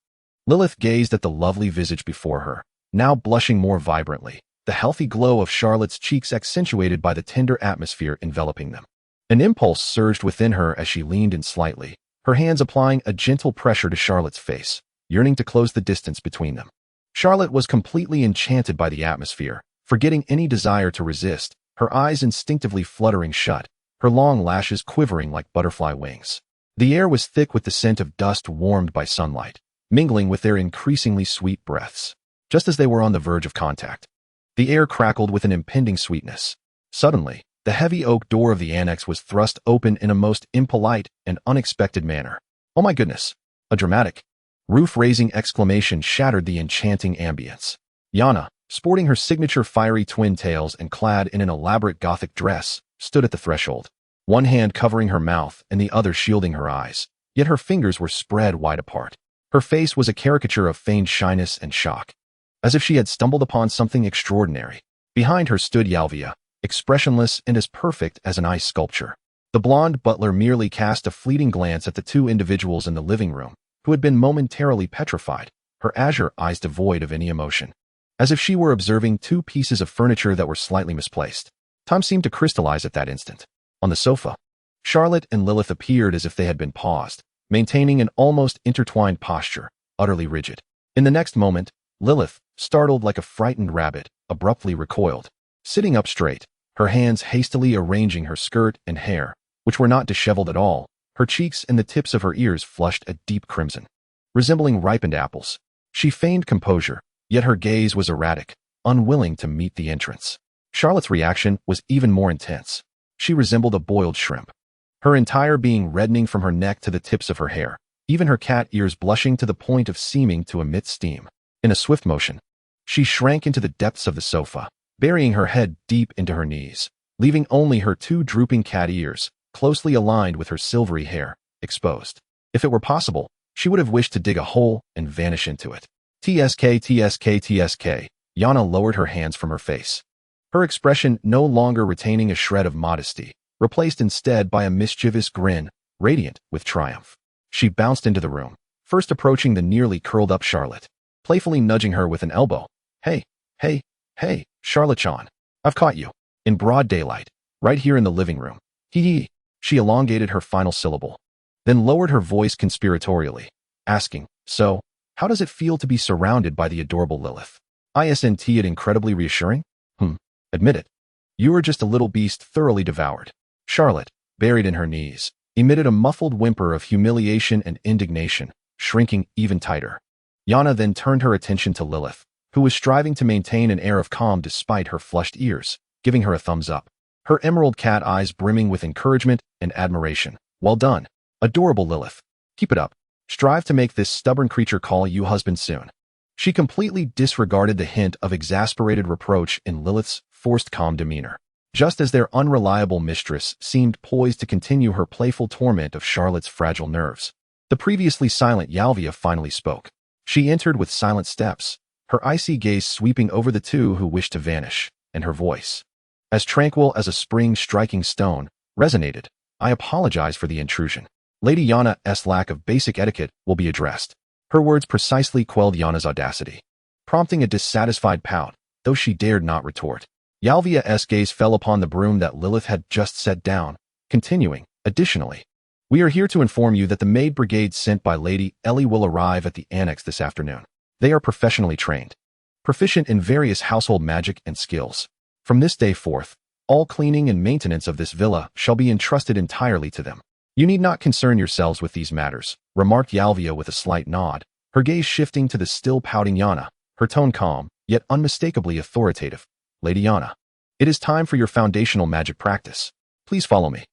Lilyth gazed at the lovely visage before her, now blushing more vibrantly, the healthy glow of Charlotte's cheeks accentuated by the tender atmosphere enveloping them. An impulse surged within her as she leaned in slightly, her hands applying a gentle pressure to Charlotte's face, yearning to close the distance between them. Charlotte was completely enchanted by the atmosphere, forgetting any desire to resist, her eyes instinctively fluttering shut, her long lashes quivering like butterfly wings. The air was thick with the scent of dust warmed by sunlight, mingling with their increasingly sweet breaths. Just as they were on the verge of contact, the air crackled with an impending sweetness. Suddenly, the heavy oak door of the annex was thrust open in a most impolite and unexpected manner. "Oh my goodness!" A dramatic, roof-raising exclamation shattered the enchanting ambience. Yana, sporting her signature fiery twin tails and clad in an elaborate Gothic dress, stood at the threshold, one hand covering her mouth and the other shielding her eyes, yet her fingers were spread wide apart. Her face was a caricature of feigned shyness and shock, as if she had stumbled upon something extraordinary. Behind her stood Yalvia, expressionless and as perfect as an ice sculpture. The blonde butler merely cast a fleeting glance at the two individuals in the living room, who had been momentarily petrified, her azure eyes devoid of any emotion, as if she were observing two pieces of furniture that were slightly misplaced. Time seemed to crystallize at that instant. On the sofa, Charlotte and Lilyth appeared as if they had been paused, maintaining an almost intertwined posture, utterly rigid. In the next moment, Lilyth, startled like a frightened rabbit, abruptly recoiled. Sitting up straight, her hands hastily arranging her skirt and hair, which were not disheveled at all, her cheeks and the tips of her ears flushed a deep crimson, resembling ripened apples. She feigned composure, yet her gaze was erratic, unwilling to meet the entrance. Charlotte's reaction was even more intense. She resembled a boiled shrimp, her entire being reddening from her neck to the tips of her hair, even her cat ears blushing to the point of seeming to emit steam. In a swift motion, she shrank into the depths of the sofa, burying her head deep into her knees, leaving only her two drooping cat ears, closely aligned with her silvery hair, exposed. If it were possible, she would have wished to dig a hole and vanish into it. TSK, TSK, TSK. Yana lowered her hands from her face, her expression no longer retaining a shred of modesty, replaced instead by a mischievous grin, radiant with triumph. She bounced into the room, first approaching the nearly curled-up Charlotte, playfully nudging her with an elbow. Hey, hey, hey, Charlotte-chan. I've caught you. In broad daylight, right here in the living room. Hee. She elongated her final syllable, then lowered her voice conspiratorially, asking, so, how does it feel to be surrounded by the adorable Lilyth? Isn't it incredibly reassuring? Admit it. You were just a little beast thoroughly devoured. Charlotte, buried in her knees, emitted a muffled whimper of humiliation and indignation, shrinking even tighter. Yana then turned her attention to Lilyth, who was striving to maintain an air of calm despite her flushed ears, giving her a thumbs up, her emerald cat eyes brimming with encouragement and admiration. Well done, adorable Lilyth. Keep it up. Strive to make this stubborn creature call you husband soon. She completely disregarded the hint of exasperated reproach in Lilyth's forced calm demeanor, just as their unreliable mistress seemed poised to continue her playful torment of Charlotte's fragile nerves. The previously silent Yalvia finally spoke. She entered with silent steps, her icy gaze sweeping over the two who wished to vanish, and her voice, as tranquil as a spring striking stone, resonated. I apologize for the intrusion. Lady Yana's lack of basic etiquette will be addressed. Her words precisely quelled Yana's audacity, prompting a dissatisfied pout, though she dared not retort. Yalvia's gaze fell upon the broom that Lilyth had just set down, continuing, additionally, we are here to inform you that the Maid Brigade sent by Lady Ellie will arrive at the annex this afternoon. They are professionally trained, proficient in various household magic and skills. From this day forth, all cleaning and maintenance of this villa shall be entrusted entirely to them. You need not concern yourselves with these matters, remarked Yalvia with a slight nod, her gaze shifting to the still pouting Yana, her tone calm, yet unmistakably authoritative. Lady Yana, it is time for your foundational magic practice. Please follow me.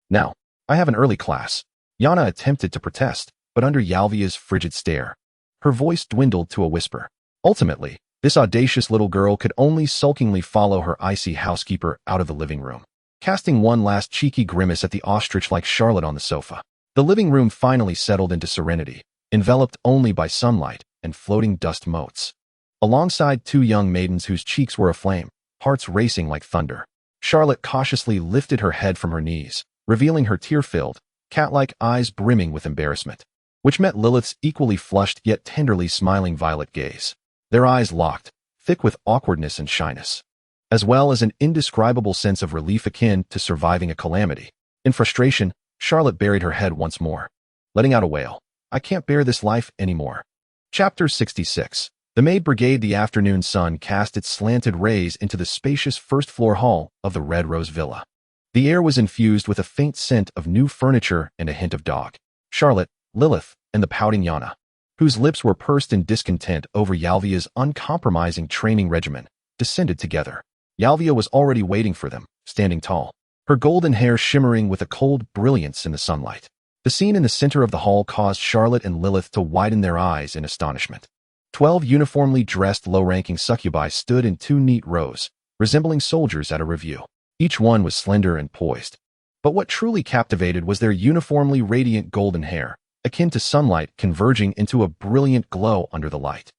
Now, I have an early class. Yana attempted to protest, but under Yalvia's frigid stare, her voice dwindled to a whisper. Ultimately, this audacious little girl could only sulkingly follow her icy housekeeper out of the living room, casting one last cheeky grimace at the ostrich-like Charlotte on the sofa. The living room finally settled into serenity, enveloped only by sunlight and floating dust motes. Alongside two young maidens whose cheeks were aflame, hearts racing like thunder, Charlotte cautiously lifted her head from her knees, revealing her tear-filled, cat-like eyes brimming with embarrassment, which met Lilyth's equally flushed yet tenderly smiling violet gaze. Their eyes locked, thick with awkwardness and shyness, as well as an indescribable sense of relief akin to surviving a calamity. In frustration, Charlotte buried her head once more, letting out a wail. I can't bear this life anymore. Chapter 66. The Maid Brigade. The afternoon sun cast its slanted rays into the spacious first-floor hall of the Red Rose Villa. The air was infused with a faint scent of new furniture and a hint of dog. Charlotte, Lilyth, and the pouting Yana, whose lips were pursed in discontent over Yalvia's uncompromising training regimen, descended together. Yalvia was already waiting for them, standing tall, her golden hair shimmering with a cold brilliance in the sunlight. The scene in the center of the hall caused Charlotte and Lilyth to widen their eyes in astonishment. 12 uniformly dressed low-ranking succubi stood in two neat rows, resembling soldiers at a review. Each one was slender and poised. But what truly captivated was their uniformly radiant golden hair, akin to sunlight converging into a brilliant glow under the light.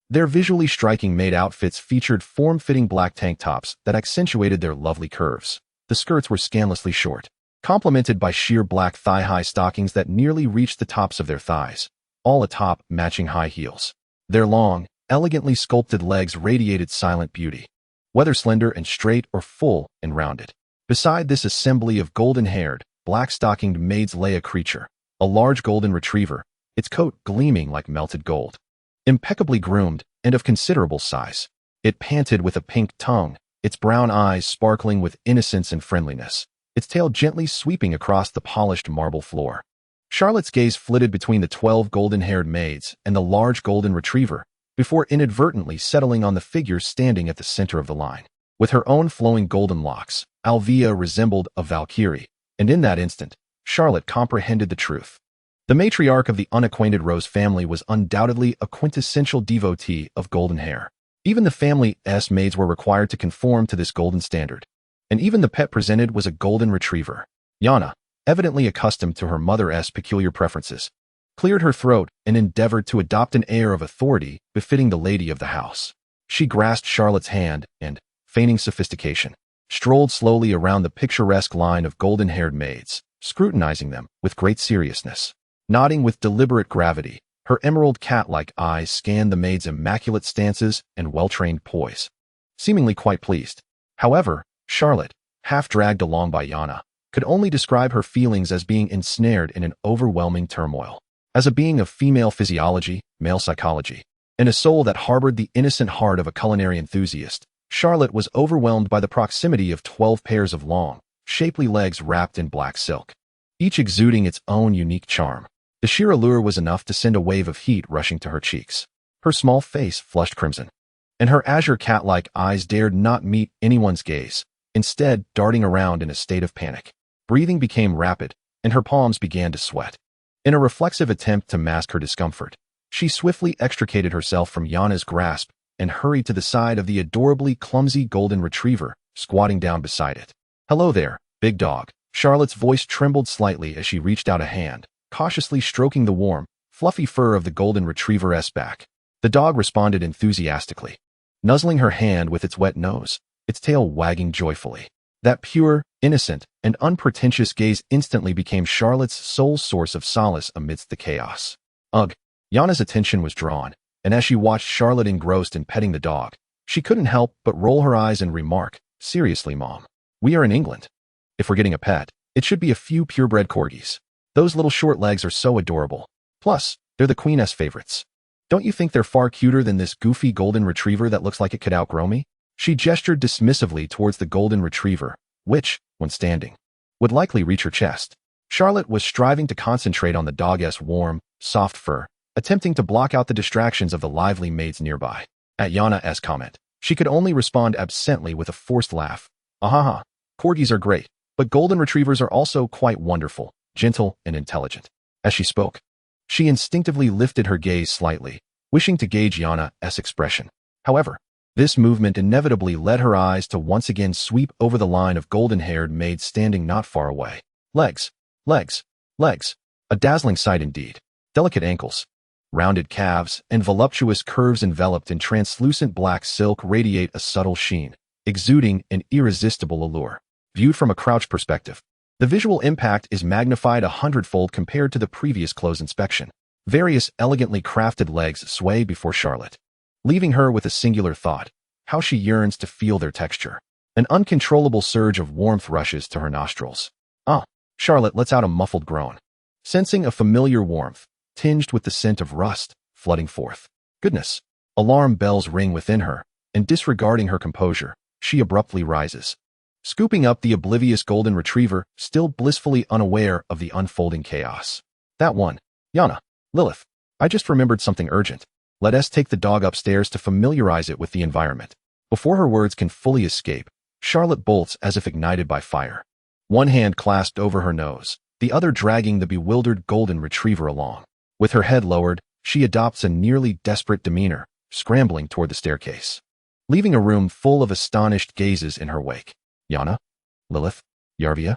Their visually striking maid outfits featured form-fitting black tank tops that accentuated their lovely curves. The skirts were scandalously short, complemented by sheer black thigh-high stockings that nearly reached the tops of their thighs, all atop matching high heels. Their long, elegantly sculpted legs radiated silent beauty, whether slender and straight or full and rounded. Beside this assembly of golden-haired, black-stockinged Maid's Leia creature, a large golden retriever, its coat gleaming like melted gold. Impeccably groomed and of considerable size, it panted with a pink tongue, its brown eyes sparkling with innocence and friendliness, its tail gently sweeping across the polished marble floor. Charlotte's gaze flitted between the 12 golden-haired maids and the large golden retriever, before inadvertently settling on the figure standing at the center of the line. With her own flowing golden locks, Alvia resembled a Valkyrie, and in that instant, Charlotte comprehended the truth. The matriarch of the unacquainted Rose family was undoubtedly a quintessential devotee of golden hair. Even the family's maids were required to conform to this golden standard. And even the pet presented was a golden retriever. Yana, evidently accustomed to her mother's peculiar preferences, cleared her throat and endeavored to adopt an air of authority befitting the lady of the house. She grasped Charlotte's hand and, feigning sophistication, strolled slowly around the picturesque line of golden-haired maids, scrutinizing them with great seriousness. Nodding with deliberate gravity, her emerald cat-like eyes scanned the maids' immaculate stances and well-trained poise, seemingly quite pleased. However, Charlotte, half dragged along by Yana, could only describe her feelings as being ensnared in an overwhelming turmoil. As a being of female physiology, male psychology, and a soul that harbored the innocent heart of a culinary enthusiast, Charlotte was overwhelmed by the proximity of 12 pairs of long, shapely legs wrapped in black silk, each exuding its own unique charm. The sheer allure was enough to send a wave of heat rushing to her cheeks. Her small face flushed crimson, and her azure cat-like eyes dared not meet anyone's gaze, instead darting around in a state of panic. Breathing became rapid, and her palms began to sweat. In a reflexive attempt to mask her discomfort, she swiftly extricated herself from Yana's grasp and hurried to the side of the adorably clumsy golden retriever, squatting down beside it. "Hello there, big dog." Charlotte's voice trembled slightly as she reached out a hand, cautiously stroking the warm, fluffy fur of the golden retriever's back. The dog responded enthusiastically, nuzzling her hand with its wet nose, its tail wagging joyfully. That pure, innocent, and unpretentious gaze instantly became Charlotte's sole source of solace amidst the chaos. Ugh! Yana's attention was drawn, and as she watched Charlotte engrossed in petting the dog, she couldn't help but roll her eyes and remark, "Seriously, Mom, we are in England. If we're getting a pet, it should be a few purebred corgis. Those little short legs are so adorable. Plus, they're the Queen's favorites. Don't you think they're far cuter than this goofy golden retriever that looks like it could outgrow me?" She gestured dismissively towards the golden retriever, which, when standing, would likely reach her chest. Charlotte was striving to concentrate on the dog's warm, soft fur, attempting to block out the distractions of the lively maids nearby. At Yana's comment, she could only respond absently with a forced laugh. "Ahaha, corgis are great, but golden retrievers are also quite wonderful, gentle, and intelligent." As she spoke, she instinctively lifted her gaze slightly, wishing to gauge Yana's expression. However, this movement inevitably led her eyes to once again sweep over the line of golden-haired maids standing not far away. Legs, legs, legs. A dazzling sight indeed. Delicate ankles, rounded calves, and voluptuous curves enveloped in translucent black silk radiate a subtle sheen, exuding an irresistible allure. Viewed from a crouched perspective, the visual impact is magnified 100-fold compared to the previous close inspection. Various elegantly crafted legs sway before Charlotte, leaving her with a singular thought: how she yearns to feel their texture. An uncontrollable surge of warmth rushes to her nostrils. "Ah!" Charlotte lets out a muffled groan, sensing a familiar warmth, tinged with the scent of rust, flooding forth. Goodness! Alarm bells ring within her, and disregarding her composure, she abruptly rises, scooping up the oblivious golden retriever, still blissfully unaware of the unfolding chaos. "That one, Yana, Lilyth, I just remembered something urgent. Let us take the dog upstairs to familiarize it with the environment." Before her words can fully escape, Charlotte bolts as if ignited by fire. One hand clasped over her nose, the other dragging the bewildered golden retriever along. With her head lowered, she adopts a nearly desperate demeanor, scrambling toward the staircase, leaving a room full of astonished gazes in her wake. "Yana? Lilyth? Yarvia?"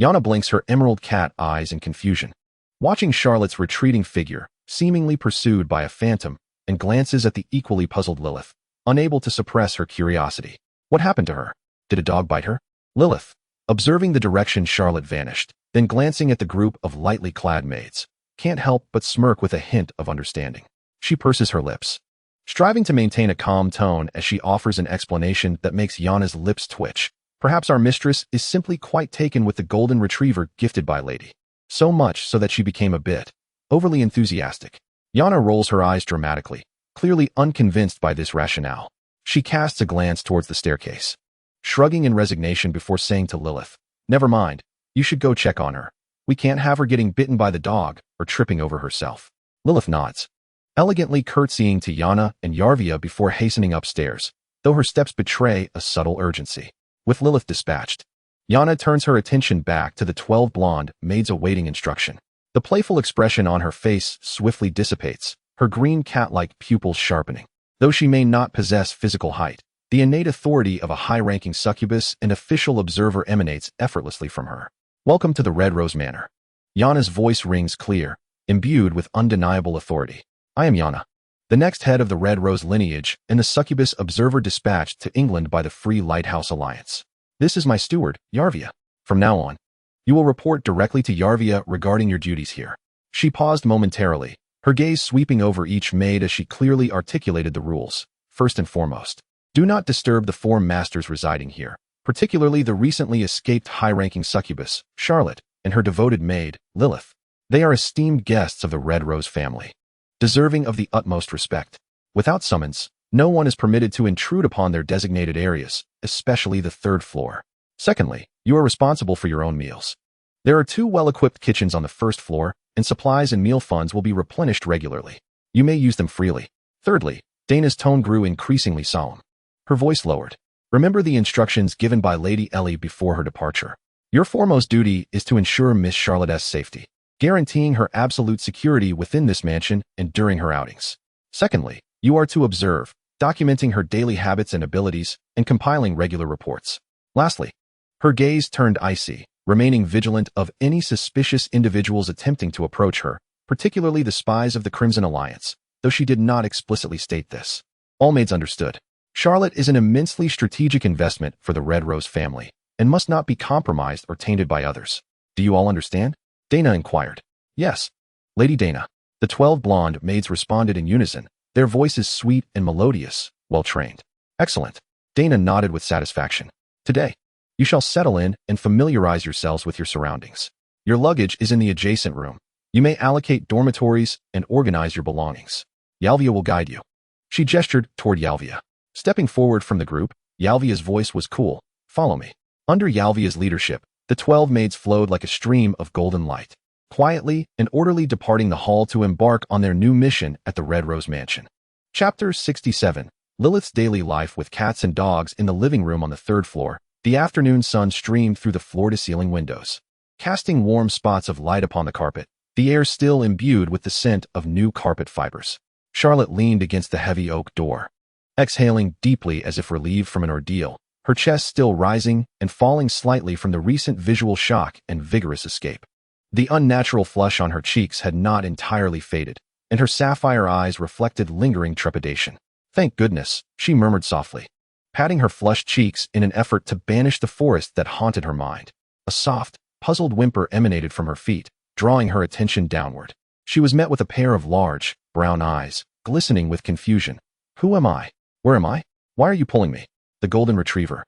Yana blinks her emerald cat eyes in confusion, watching Charlotte's retreating figure, seemingly pursued by a phantom, and glances at the equally puzzled Lilyth, unable to suppress her curiosity. What happened to her? Did a dog bite her? Lilyth, observing the direction Charlotte vanished, then glancing at the group of lightly clad maids, can't help but smirk with a hint of understanding. She purses her lips, striving to maintain a calm tone as she offers an explanation that makes Yana's lips twitch, Perhaps our mistress is simply quite taken with the golden retriever gifted by Lady. So much so that she became a bit overly enthusiastic. Yana rolls her eyes dramatically, clearly unconvinced by this rationale. She casts a glance towards the staircase, shrugging in resignation before saying to Lilyth, "Never mind, you should go check on her. We can't have her getting bitten by the dog or tripping over herself." Lilyth nods, elegantly curtsying to Yana and Yarvia before hastening upstairs, though her steps betray a subtle urgency. With Lilyth dispatched, Yana turns her attention back to the 12 blonde maids awaiting instruction. The playful expression on her face swiftly dissipates, her green cat-like pupils sharpening. Though she may not possess physical height, the innate authority of a high-ranking succubus and official observer emanates effortlessly from her. "Welcome to the Red Rose Manor." Yana's voice rings clear, imbued with undeniable authority. "I am Yana, the next head of the Red Rose lineage and the succubus observer dispatched to England by the Free Lighthouse Alliance. This is my steward, Yarvia. From now on, you will report directly to Yarvia regarding your duties here." She paused momentarily, her gaze sweeping over each maid as she clearly articulated the rules. First and foremost, do not disturb the 4 masters residing here, particularly the recently escaped high-ranking succubus, Charlotte, and her devoted maid, Lilyth. They are esteemed guests of the Red Rose family, deserving of the utmost respect. Without summons, no one is permitted to intrude upon their designated areas, especially the 3rd floor. Secondly, you are responsible for your own meals. There are 2 well-equipped kitchens on the 1st floor, and supplies and meal funds will be replenished regularly. You may use them freely. Thirdly, Dana's tone grew increasingly solemn. Her voice lowered. Remember the instructions given by Lady Ellie before her departure. Your foremost duty is to ensure Miss Charlotte's safety, guaranteeing her absolute security within this mansion and during her outings. Secondly, you are to observe, documenting her daily habits and abilities, and compiling regular reports. Lastly, her gaze turned icy, remaining vigilant of any suspicious individuals attempting to approach her, particularly the spies of the Crimson Alliance, though she did not explicitly state this. All maids understood. Charlotte is an immensely strategic investment for the Red Rose family, and must not be compromised or tainted by others. Do you all understand? Dana inquired. Yes, Lady Dana. The 12 blonde maids responded in unison, their voices sweet and melodious, well-trained. Excellent. Dana nodded with satisfaction. Today, you shall settle in and familiarize yourselves with your surroundings. Your luggage is in the adjacent room. You may allocate dormitories and organize your belongings. Yalvia will guide you. She gestured toward Yalvia. Stepping forward from the group, Yalvia's voice was cool. Follow me. Under Yalvia's leadership, the 12 maids flowed like a stream of golden light, quietly and orderly departing the hall to embark on their new mission at the Red Rose Mansion. Chapter 67. Lilyth's daily life with cats and dogs in the living room on the 3rd floor. The afternoon sun streamed through the floor-to-ceiling windows, casting warm spots of light upon the carpet, the air still imbued with the scent of new carpet fibers. Charlotte leaned against the heavy oak door, exhaling deeply as if relieved from an ordeal, her chest still rising and falling slightly from the recent visual shock and vigorous escape. The unnatural flush on her cheeks had not entirely faded, and her sapphire eyes reflected lingering trepidation. "Thank goodness," she murmured softly, patting her flushed cheeks in an effort to banish the forest that haunted her mind. A soft, puzzled whimper emanated from her feet, drawing her attention downward. She was met with a pair of large, brown eyes, glistening with confusion. "Who am I? Where am I? Why are you pulling me?" The golden retriever,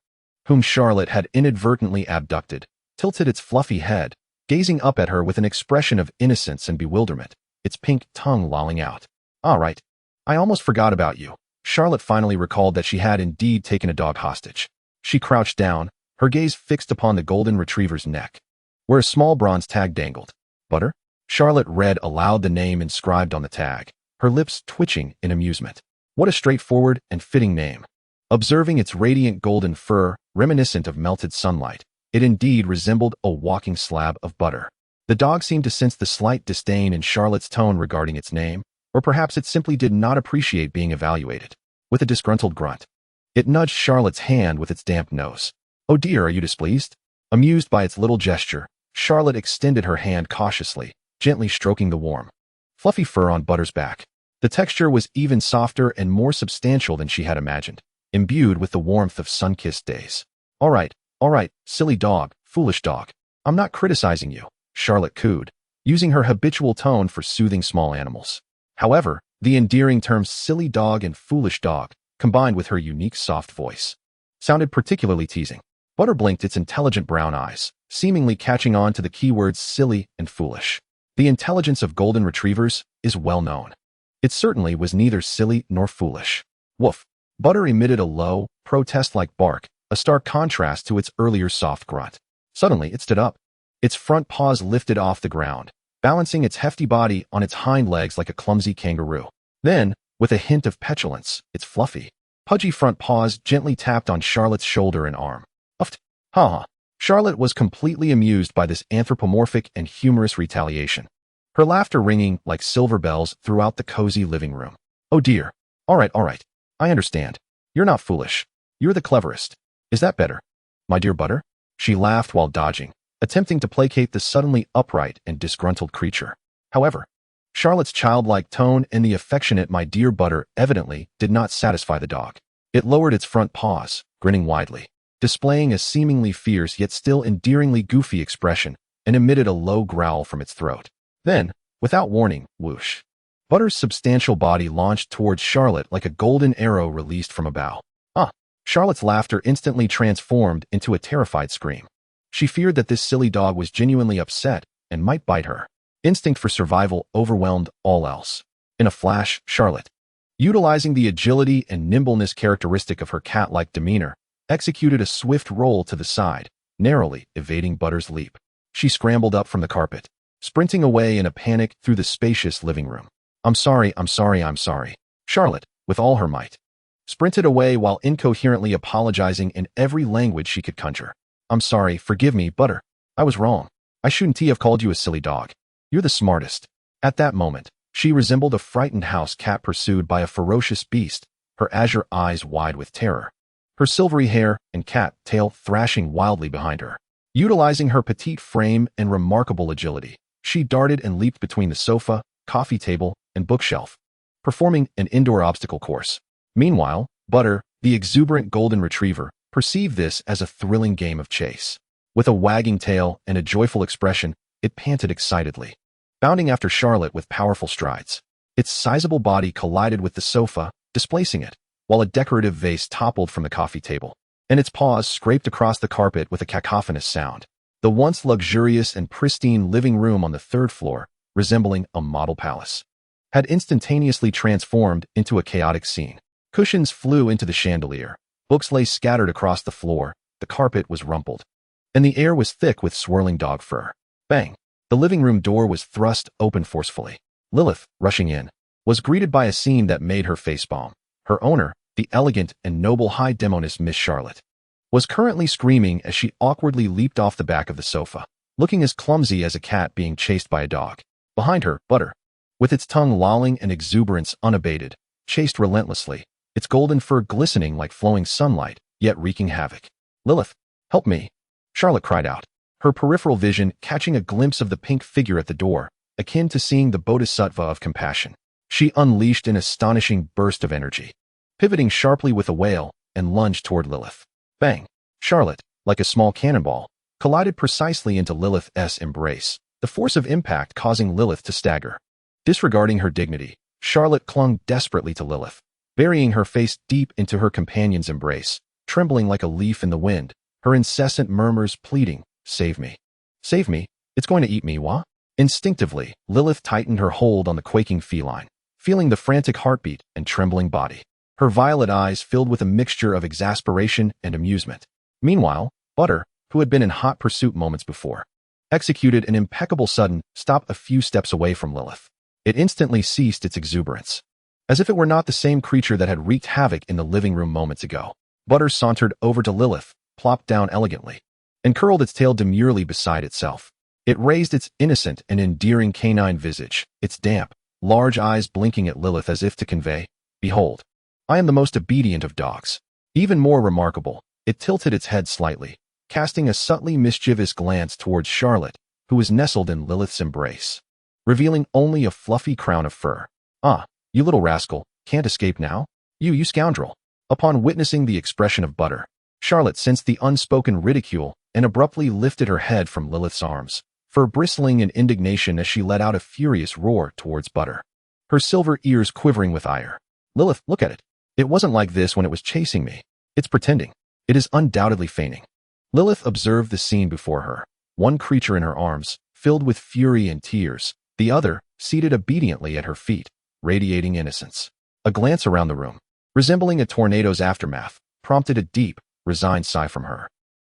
whom Charlotte had inadvertently abducted, tilted its fluffy head, gazing up at her with an expression of innocence and bewilderment, its pink tongue lolling out. "All right. I almost forgot about you." Charlotte finally recalled that she had indeed taken a dog hostage. She crouched down, her gaze fixed upon the golden retriever's neck, where a small bronze tag dangled. "Butter?" Charlotte read aloud the name inscribed on the tag, her lips twitching in amusement. What a straightforward and fitting name. Observing its radiant golden fur, reminiscent of melted sunlight, it indeed resembled a walking slab of butter. The dog seemed to sense the slight disdain in Charlotte's tone regarding its name, or perhaps it simply did not appreciate being evaluated. With a disgruntled grunt, it nudged Charlotte's hand with its damp nose. "Oh dear, are you displeased?" Amused by its little gesture, Charlotte extended her hand cautiously, gently stroking the warm, fluffy fur on Butter's back. The texture was even softer and more substantial than she had imagined, imbued with the warmth of sun-kissed days. All right, silly dog, foolish dog. I'm not criticizing you," Charlotte cooed, using her habitual tone for soothing small animals. However, the endearing terms silly dog and foolish dog, combined with her unique soft voice, sounded particularly teasing. Butter blinked its intelligent brown eyes, seemingly catching on to the keywords silly and foolish. The intelligence of golden retrievers is well known. It certainly was neither silly nor foolish. Woof. Butter emitted a low, protest-like bark, a stark contrast to its earlier soft grunt. Suddenly, it stood up. Its front paws lifted off the ground, balancing its hefty body on its hind legs like a clumsy kangaroo. Then, with a hint of petulance, its fluffy, pudgy front paws gently tapped on Charlotte's shoulder and arm. Uffed. Ha. Charlotte was completely amused by this anthropomorphic and humorous retaliation, her laughter ringing like silver bells throughout the cozy living room. Oh dear. All right. I understand. You're not foolish. You're the cleverest. Is that better? My dear Butter? She laughed while dodging, attempting to placate the suddenly upright and disgruntled creature. However, Charlotte's childlike tone and the affectionate my dear Butter evidently did not satisfy the dog. It lowered its front paws, grinning widely, displaying a seemingly fierce yet still endearingly goofy expression, and emitted a low growl from its throat. Then, without warning, whoosh. Butter's substantial body launched towards Charlotte like a golden arrow released from a bow. Charlotte's laughter instantly transformed into a terrified scream. She feared that this silly dog was genuinely upset and might bite her. Instinct for survival overwhelmed all else. In a flash, Charlotte, utilizing the agility and nimbleness characteristic of her cat-like demeanor, executed a swift roll to the side, narrowly evading Butter's leap. She scrambled up from the carpet, sprinting away in a panic through the spacious living room. I'm sorry. Charlotte, with all her might, sprinted away while incoherently apologizing in every language she could conjure. I'm sorry, forgive me, Butter. I was wrong. I shouldn't have called you a silly dog. You're the smartest. At that moment, she resembled a frightened house cat pursued by a ferocious beast, her azure eyes wide with terror, her silvery hair and cat tail thrashing wildly behind her. Utilizing her petite frame and remarkable agility, she darted and leaped between the sofa, coffee table, and bookshelf, performing an indoor obstacle course. Meanwhile, Butter, the exuberant golden retriever, perceived this as a thrilling game of chase. With a wagging tail and a joyful expression, it panted excitedly, bounding after Charlotte with powerful strides. Its sizable body collided with the sofa, displacing it, while a decorative vase toppled from the coffee table, and its paws scraped across the carpet with a cacophonous sound. The once luxurious and pristine living room on the third floor, resembling a model palace, had instantaneously transformed into a chaotic scene. Cushions flew into the chandelier, books lay scattered across the floor, the carpet was rumpled, and the air was thick with swirling dog fur. Bang! The living room door was thrust open forcefully. Lilyth, rushing in, was greeted by a scene that made her facepalm. Her owner, the elegant and noble high demoness Miss Charlotte, was currently screaming as she awkwardly leaped off the back of the sofa, looking as clumsy as a cat being chased by a dog. Behind her, Butter, with its tongue lolling and exuberance unabated, chased relentlessly, its golden fur glistening like flowing sunlight, yet wreaking havoc. Lilyth, help me! Charlotte cried out, her peripheral vision catching a glimpse of the pink figure at the door, akin to seeing the bodhisattva of compassion. She unleashed an astonishing burst of energy, pivoting sharply with a wail, and lunged toward Lilyth. Bang! Charlotte, like a small cannonball, collided precisely into Lilyth's embrace, the force of impact causing Lilyth to stagger. Disregarding her dignity, Charlotte clung desperately to Lilyth, burying her face deep into her companion's embrace, trembling like a leaf in the wind, her incessant murmurs pleading, "Save me. Save me. It's going to eat me, wah?" Instinctively, Lilyth tightened her hold on the quaking feline, feeling the frantic heartbeat and trembling body. Her violet eyes filled with a mixture of exasperation and amusement. Meanwhile, Butter, who had been in hot pursuit moments before, executed an impeccable sudden stop a few steps away from Lilyth. It instantly ceased its exuberance. As if it were not the same creature that had wreaked havoc in the living room moments ago, Butter sauntered over to Lilyth, plopped down elegantly, and curled its tail demurely beside itself. It raised its innocent and endearing canine visage, its damp, large eyes blinking at Lilyth as if to convey, "Behold, I am the most obedient of dogs." Even more remarkable, it tilted its head slightly, casting a subtly mischievous glance towards Charlotte, who was nestled in Lilyth's embrace, revealing only a fluffy crown of fur. "Ah, you little rascal, can't escape now? You scoundrel." Upon witnessing the expression of Butter, Charlotte sensed the unspoken ridicule and abruptly lifted her head from Lilyth's arms, fur bristling in indignation as she let out a furious roar towards Butter, her silver ears quivering with ire. "Lilyth, look at it. It wasn't like this when it was chasing me. It's pretending. It is undoubtedly feigning." Lilyth observed the scene before her, one creature in her arms, filled with fury and tears, the other, seated obediently at her feet, radiating innocence. A glance around the room, resembling a tornado's aftermath, prompted a deep, resigned sigh from her.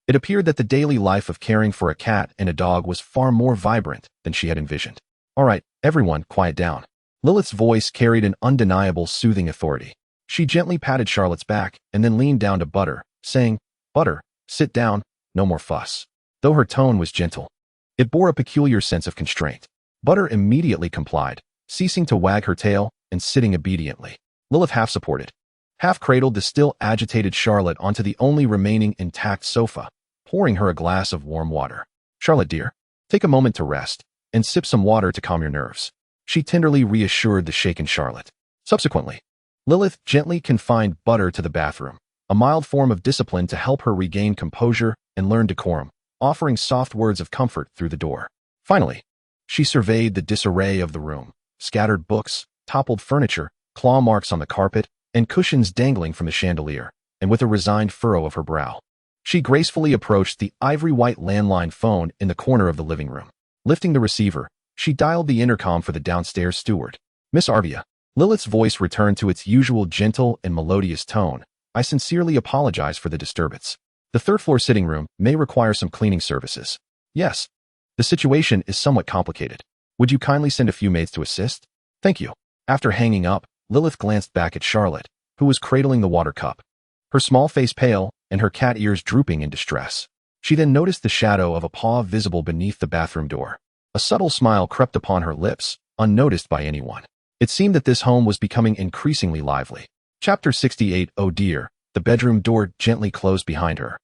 It appeared that the daily life of caring for a cat and a dog was far more vibrant than she had envisioned. All right, everyone, quiet down. Lilyth's voice carried an undeniable soothing authority. She gently patted Charlotte's back and then leaned down to Butter, saying, "Butter, sit down, no more fuss." Though her tone was gentle, it bore a peculiar sense of constraint. Butter immediately complied, ceasing to wag her tail and sitting obediently. Lilyth half-supported, half-cradled the still agitated Charlotte onto the only remaining intact sofa, pouring her a glass of warm water. "Charlotte, dear, take a moment to rest and sip some water to calm your nerves," she tenderly reassured the shaken Charlotte. Subsequently, Lilyth gently confined Butter to the bathroom, a mild form of discipline to help her regain composure and learn decorum, offering soft words of comfort through the door. Finally, she surveyed the disarray of the room, scattered books, toppled furniture, claw marks on the carpet, and cushions dangling from the chandelier, and with a resigned furrow of her brow, she gracefully approached the ivory-white landline phone in the corner of the living room. Lifting the receiver, she dialed the intercom for the downstairs steward. "Miss Arvia." Lilyth's voice returned to its usual gentle and melodious tone. "I sincerely apologize for the disturbance. The third-floor sitting room may require some cleaning services." "Yes. The situation is somewhat complicated. Would you kindly send a few maids to assist?" "Thank you." After hanging up, Lilyth glanced back at Charlotte, who was cradling the water cup, her small face pale and her cat ears drooping in distress. She then noticed the shadow of a paw visible beneath the bathroom door. A subtle smile crept upon her lips, unnoticed by anyone. It seemed that this home was becoming increasingly lively. Chapter 68. Oh dear. The bedroom door gently closed behind her,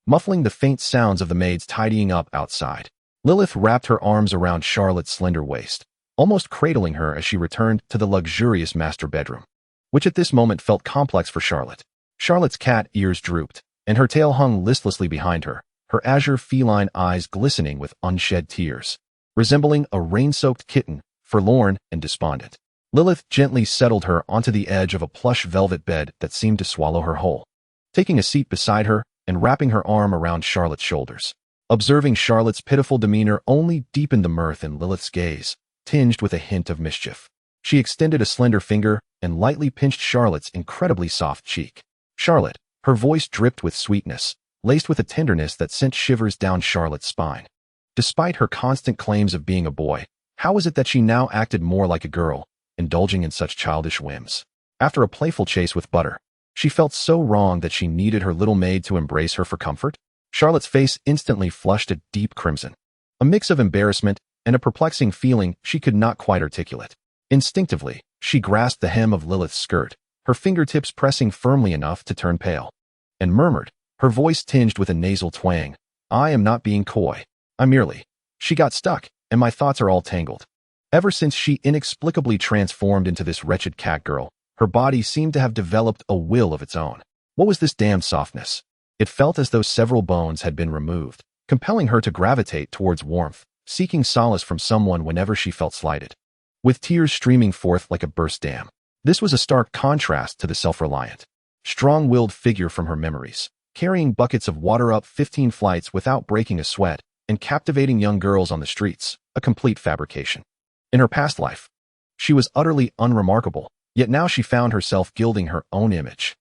muffling the faint sounds of the maids tidying up outside. Lilyth wrapped her arms around Charlotte's slender waist, almost cradling her as she returned to the luxurious master bedroom, which at this moment felt complex for Charlotte. Charlotte's cat ears drooped, and her tail hung listlessly behind her, her azure feline eyes glistening with unshed tears, resembling a rain-soaked kitten, forlorn and despondent. Lilyth gently settled her onto the edge of a plush velvet bed that seemed to swallow her whole, taking a seat beside her and wrapping her arm around Charlotte's shoulders. Observing Charlotte's pitiful demeanor only deepened the mirth in Lilyth's gaze, tinged with a hint of mischief. She extended a slender finger and lightly pinched Charlotte's incredibly soft cheek. Charlotte, her voice dripped with sweetness, laced with a tenderness that sent shivers down Charlotte's spine. Despite her constant claims of being a boy, how was it that she now acted more like a girl, indulging in such childish whims? After a playful chase with Butter, she felt so wrong that she needed her little maid to embrace her for comfort. Charlotte's face instantly flushed a deep crimson, a mix of embarrassment and a perplexing feeling she could not quite articulate. Instinctively, she grasped the hem of Lilyth's skirt, her fingertips pressing firmly enough to turn pale, and murmured, her voice tinged with a nasal twang, "I am not being coy. I'm merely." She got stuck, and my thoughts are all tangled. Ever since she inexplicably transformed into this wretched catgirl, her body seemed to have developed a will of its own. What was this damned softness? It felt as though several bones had been removed, compelling her to gravitate towards warmth, seeking solace from someone whenever she felt slighted. With tears streaming forth like a burst dam, this was a stark contrast to the self-reliant, strong-willed figure from her memories, carrying buckets of water up 15 flights without breaking a sweat, and captivating young girls on the streets, a complete fabrication. In her past life, she was utterly unremarkable, yet now she found herself gilding her own image.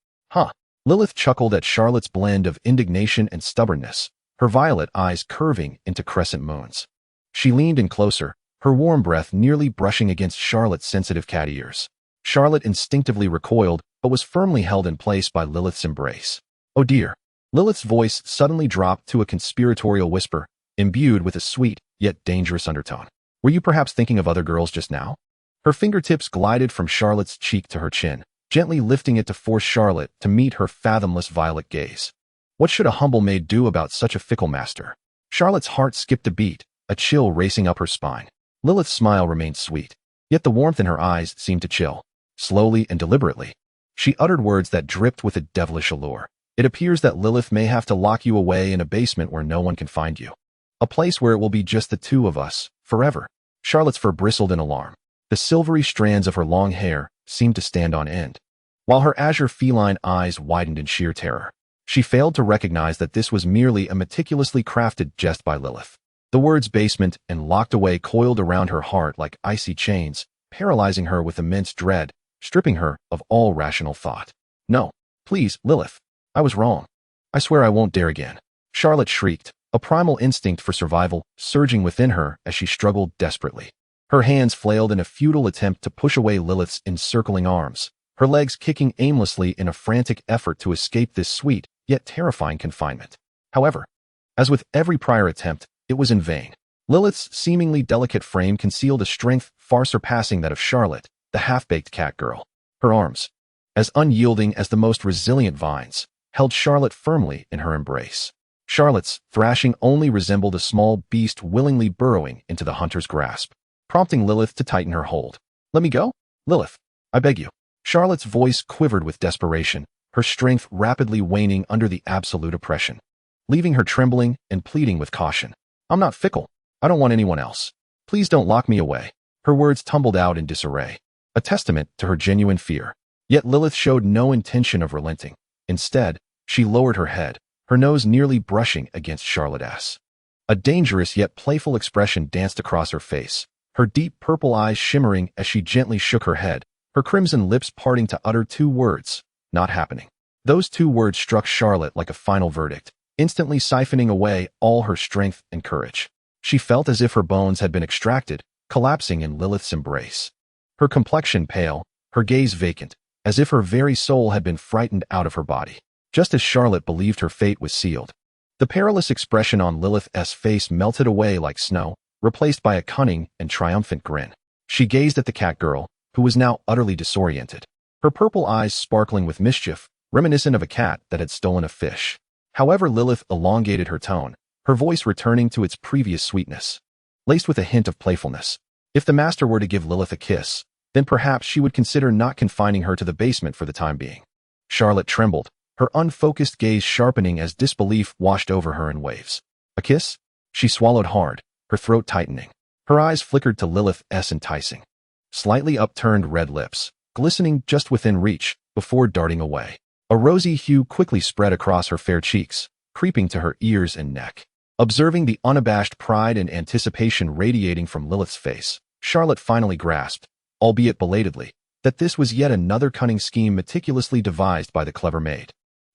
Lilyth chuckled at Charlotte's blend of indignation and stubbornness, her violet eyes curving into crescent moons. She leaned in closer, her warm breath nearly brushing against Charlotte's sensitive cat ears. Charlotte instinctively recoiled, but was firmly held in place by Lilyth's embrace. "Oh dear." Lilyth's voice suddenly dropped to a conspiratorial whisper, imbued with a sweet, yet dangerous undertone. "Were you perhaps thinking of other girls just now?" Her fingertips glided from Charlotte's cheek to her chin, gently lifting it to force Charlotte to meet her fathomless violet gaze. What should a humble maid do about such a fickle master? Charlotte's heart skipped a beat, a chill racing up her spine. Lilyth's smile remained sweet, yet the warmth in her eyes seemed to chill. Slowly and deliberately, she uttered words that dripped with a devilish allure. "It appears that Lilyth may have to lock you away in a basement where no one can find you. A place where it will be just the two of us, forever." Charlotte's fur bristled in alarm. The silvery strands of her long hair seemed to stand on end, while her azure feline eyes widened in sheer terror. She failed to recognize that this was merely a meticulously crafted jest by Lilyth. The words basement and locked away coiled around her heart like icy chains, paralyzing her with immense dread, stripping her of all rational thought. No, please, Lilyth. I was wrong. I swear I won't dare again. Charlotte shrieked, a primal instinct for survival surging within her as she struggled desperately. Her hands flailed in a futile attempt to push away Lilyth's encircling arms, her legs kicking aimlessly in a frantic effort to escape this sweet, yet terrifying confinement. However, as with every prior attempt, it was in vain. Lilyth's seemingly delicate frame concealed a strength far surpassing that of Charlotte, the half-baked catgirl. Her arms, as unyielding as the most resilient vines, held Charlotte firmly in her embrace. Charlotte's thrashing only resembled a small beast willingly burrowing into the hunter's grasp, prompting Lilyth to tighten her hold. Let me go? Lilyth, I beg you. Charlotte's voice quivered with desperation, her strength rapidly waning under the absolute oppression, leaving her trembling and pleading with caution. I'm not fickle. I don't want anyone else. Please don't lock me away. Her words tumbled out in disarray, a testament to her genuine fear. Yet Lilyth showed no intention of relenting. Instead, she lowered her head, her nose nearly brushing against Charlotte's. A dangerous yet playful expression danced across her face, her deep purple eyes shimmering as she gently shook her head, her crimson lips parting to utter two words, not happening. Those two words struck Charlotte like a final verdict, instantly siphoning away all her strength and courage. She felt as if her bones had been extracted, collapsing in Lilyth's embrace. Her complexion pale, her gaze vacant, as if her very soul had been frightened out of her body. Just as Charlotte believed her fate was sealed, the perilous expression on Lilyth's face melted away like snow, replaced by a cunning and triumphant grin. She gazed at the catgirl, who was now utterly disoriented, her purple eyes sparkling with mischief, reminiscent of a cat that had stolen a fish. However, Lilyth elongated her tone, her voice returning to its previous sweetness, laced with a hint of playfulness. If the master were to give Lilyth a kiss, then perhaps she would consider not confining her to the basement for the time being. Charlotte trembled, her unfocused gaze sharpening as disbelief washed over her in waves. A kiss? She swallowed hard, her throat tightening. Her eyes flickered to Lilyth's enticing, slightly upturned red lips, glistening just within reach, before darting away. A rosy hue quickly spread across her fair cheeks, creeping to her ears and neck. Observing the unabashed pride and anticipation radiating from Lilyth's face, Charlotte finally grasped, albeit belatedly, that this was yet another cunning scheme meticulously devised by the clever maid.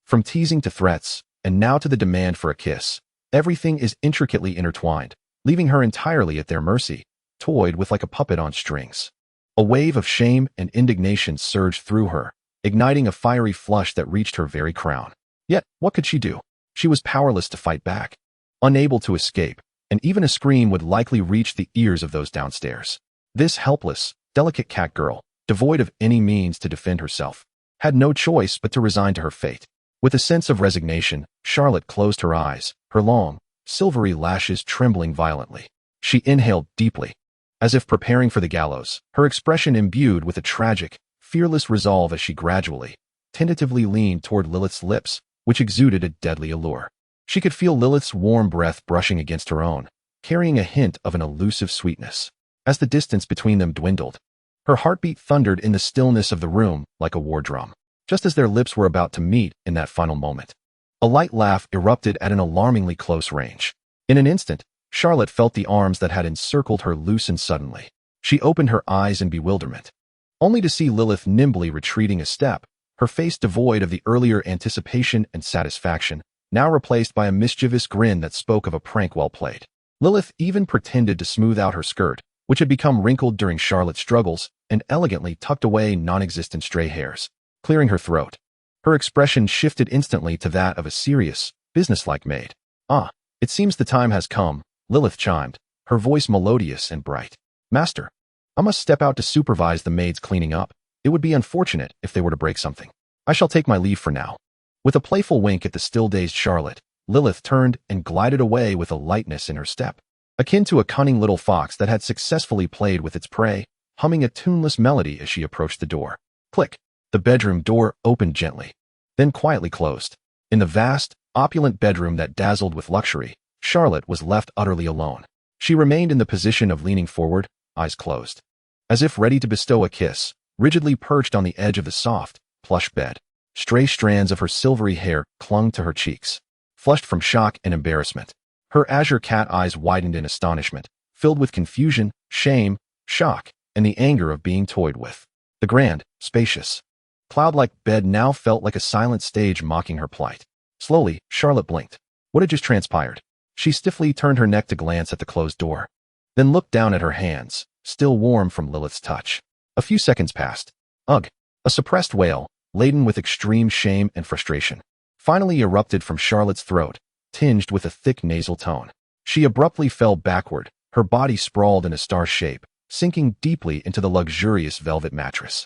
From teasing to threats, and now to the demand for a kiss, everything is intricately intertwined, leaving her entirely at their mercy, toyed with like a puppet on strings. A wave of shame and indignation surged through her, igniting a fiery flush that reached her very crown. Yet, what could she do? She was powerless to fight back, unable to escape, and even a scream would likely reach the ears of those downstairs. This helpless, delicate catgirl, devoid of any means to defend herself, had no choice but to resign to her fate. With a sense of resignation, Charlotte closed her eyes, her long, silvery lashes trembling violently. She inhaled deeply, as if preparing for the gallows, her expression imbued with a tragic, fearless resolve as she gradually, tentatively leaned toward Lilyth's lips, which exuded a deadly allure. She could feel Lilyth's warm breath brushing against her own, carrying a hint of an elusive sweetness. As the distance between them dwindled, her heartbeat thundered in the stillness of the room like a war drum. Just as their lips were about to meet in that final moment, a light laugh erupted at an alarmingly close range. In an instant, Charlotte felt the arms that had encircled her loosen suddenly. She opened her eyes in bewilderment, only to see Lilyth nimbly retreating a step, her face devoid of the earlier anticipation and satisfaction, now replaced by a mischievous grin that spoke of a prank well played. Lilyth even pretended to smooth out her skirt, which had become wrinkled during Charlotte's struggles, and elegantly tucked away non-existent stray hairs, clearing her throat. Her expression shifted instantly to that of a serious, businesslike maid. "Ah, it seems the time has come," Lilyth chimed, her voice melodious and bright. "Master, I must step out to supervise the maids cleaning up. It would be unfortunate if they were to break something. I shall take my leave for now." With a playful wink at the still-dazed Charlotte, Lilyth turned and glided away with a lightness in her step, akin to a cunning little fox that had successfully played with its prey, humming a tuneless melody as she approached the door. Click. The bedroom door opened gently, then quietly closed. In the vast, opulent bedroom that dazzled with luxury, Charlotte was left utterly alone. She remained in the position of leaning forward, eyes closed, as if ready to bestow a kiss, rigidly perched on the edge of the soft, plush bed. Stray strands of her silvery hair clung to her cheeks. Flushed from shock and embarrassment, her azure cat eyes widened in astonishment, filled with confusion, shame, shock, and the anger of being toyed with. The grand, spacious, cloud-like bed now felt like a silent stage mocking her plight. Slowly, Charlotte blinked. What had just transpired? She stiffly turned her neck to glance at the closed door, then looked down at her hands, still warm from Lilyth's touch. A few seconds passed. Ugh! A suppressed wail, laden with extreme shame and frustration, finally erupted from Charlotte's throat, tinged with a thick nasal tone. She abruptly fell backward, her body sprawled in a star shape, sinking deeply into the luxurious velvet mattress,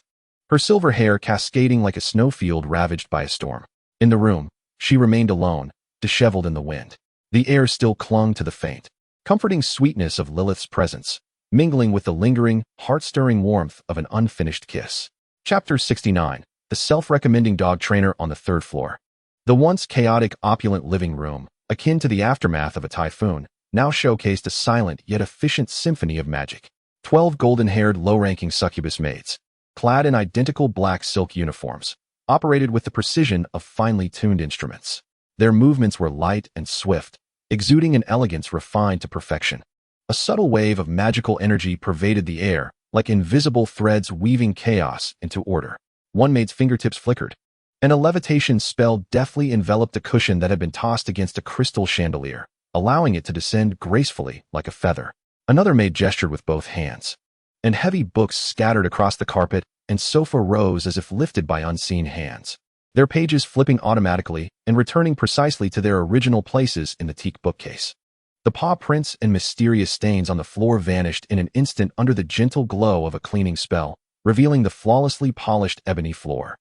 her silver hair cascading like a snowfield ravaged by a storm. In the room, she remained alone, disheveled in the wind. The air still clung to the faint, comforting sweetness of Lilyth's presence, mingling with the lingering, heart-stirring warmth of an unfinished kiss. Chapter 69. The Self-Recommending Dog Trainer on the Third Floor. The once chaotic, opulent living room, akin to the aftermath of a typhoon, now showcased a silent yet efficient symphony of magic. 12 golden-haired, low-ranking succubus maids, clad in identical black silk uniforms, operated with the precision of finely tuned instruments. Their movements were light and swift, exuding an elegance refined to perfection. A subtle wave of magical energy pervaded the air, like invisible threads weaving chaos into order. One maid's fingertips flickered, and a levitation spell deftly enveloped a cushion that had been tossed against a crystal chandelier, allowing it to descend gracefully like a feather. Another maid gestured with both hands, and heavy books scattered across the carpet and sofa rose as if lifted by unseen hands, their pages flipping automatically and returning precisely to their original places in the teak bookcase. The paw prints and mysterious stains on the floor vanished in an instant under the gentle glow of a cleaning spell, revealing the flawlessly polished ebony floor.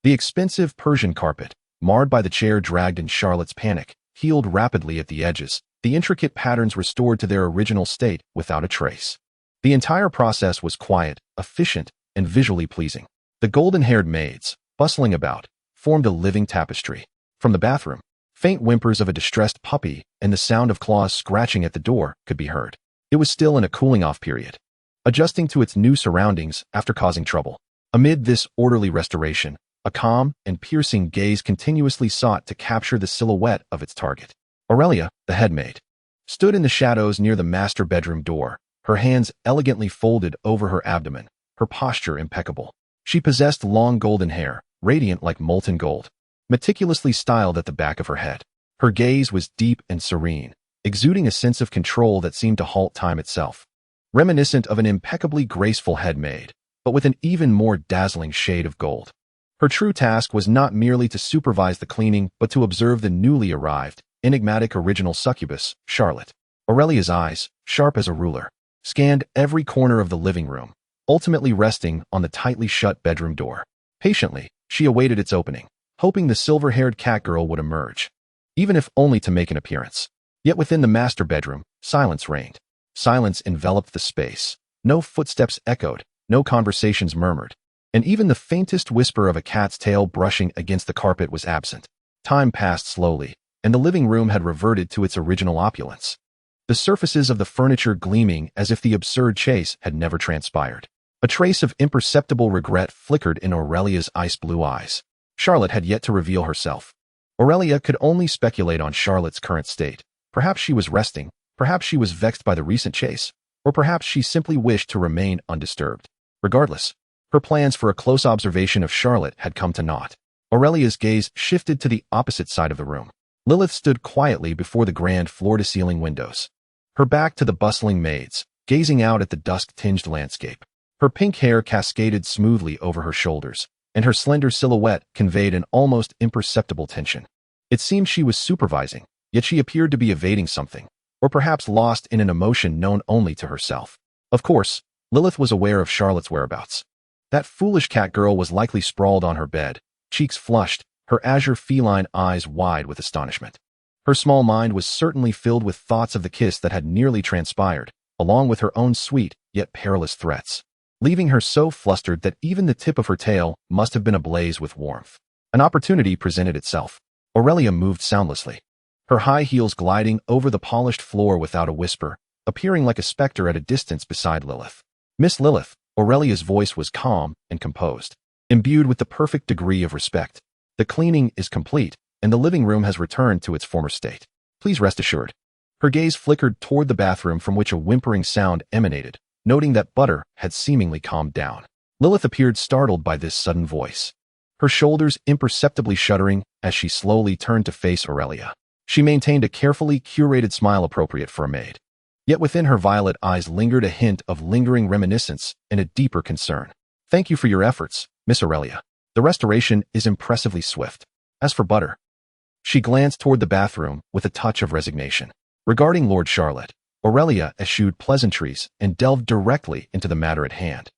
The expensive Persian carpet, marred by the chair dragged in Charlotte's panic, healed rapidly at the edges, the intricate patterns restored to their original state without a trace. The entire process was quiet, efficient, and visually pleasing. The golden-haired maids, bustling about, formed a living tapestry. From the bathroom, faint whimpers of a distressed puppy and the sound of claws scratching at the door could be heard. It was still in a cooling-off period, adjusting to its new surroundings after causing trouble. Amid this orderly restoration, a calm and piercing gaze continuously sought to capture the silhouette of its target. Aurelia, the head maid, stood in the shadows near the master bedroom door, her hands elegantly folded over her abdomen, her posture impeccable. She possessed long golden hair, radiant like molten gold, meticulously styled at the back of her head. Her gaze was deep and serene, exuding a sense of control that seemed to halt time itself. Reminiscent of an impeccably graceful head maid, but with an even more dazzling shade of gold. Her true task was not merely to supervise the cleaning, but to observe the newly arrived, enigmatic original succubus, Charlotte. Aurelia's eyes, sharp as a ruler, scanned every corner of the living room, ultimately resting on the tightly shut bedroom door. Patiently, she awaited its opening, hoping the silver-haired catgirl would emerge, even if only to make an appearance. Yet within the master bedroom, silence reigned. Silence enveloped the space. No footsteps echoed, no conversations murmured, and even the faintest whisper of a cat's tail brushing against the carpet was absent. Time passed slowly, and the living room had reverted to its original opulence, the surfaces of the furniture gleaming as if the absurd chase had never transpired. A trace of imperceptible regret flickered in Aurelia's ice-blue eyes. Charlotte had yet to reveal herself. Aurelia could only speculate on Charlotte's current state. Perhaps she was resting, perhaps she was vexed by the recent chase, or perhaps she simply wished to remain undisturbed. Regardless, her plans for a close observation of Charlotte had come to naught. Aurelia's gaze shifted to the opposite side of the room. Lilyth stood quietly before the grand floor-to-ceiling windows, her back to the bustling maids, gazing out at the dusk-tinged landscape. Her pink hair cascaded smoothly over her shoulders, and her slender silhouette conveyed an almost imperceptible tension. It seemed she was supervising, yet she appeared to be evading something, or perhaps lost in an emotion known only to herself. Of course, Lilyth was aware of Charlotte's whereabouts. That foolish catgirl was likely sprawled on her bed, cheeks flushed, her azure feline eyes wide with astonishment. Her small mind was certainly filled with thoughts of the kiss that had nearly transpired, along with her own sweet, yet perilous threats, leaving her so flustered that even the tip of her tail must have been ablaze with warmth. An opportunity presented itself. Aurelia moved soundlessly, her high heels gliding over the polished floor without a whisper, appearing like a specter at a distance beside Lilyth. Miss Lilyth, Aurelia's voice was calm and composed, imbued with the perfect degree of respect. The cleaning is complete, and the living room has returned to its former state. Please rest assured. Her gaze flickered toward the bathroom from which a whimpering sound emanated, noting that Butter had seemingly calmed down. Lilyth appeared startled by this sudden voice, her shoulders imperceptibly shuddering as she slowly turned to face Aurelia. She maintained a carefully curated smile appropriate for a maid. Yet within her violet eyes lingered a hint of lingering reminiscence and a deeper concern. Thank you for your efforts, Miss Aurelia. The restoration is impressively swift. As for Butter, she glanced toward the bathroom with a touch of resignation. Regarding Lord Charlotte, Aurelia eschewed pleasantries and delved directly into the matter at hand,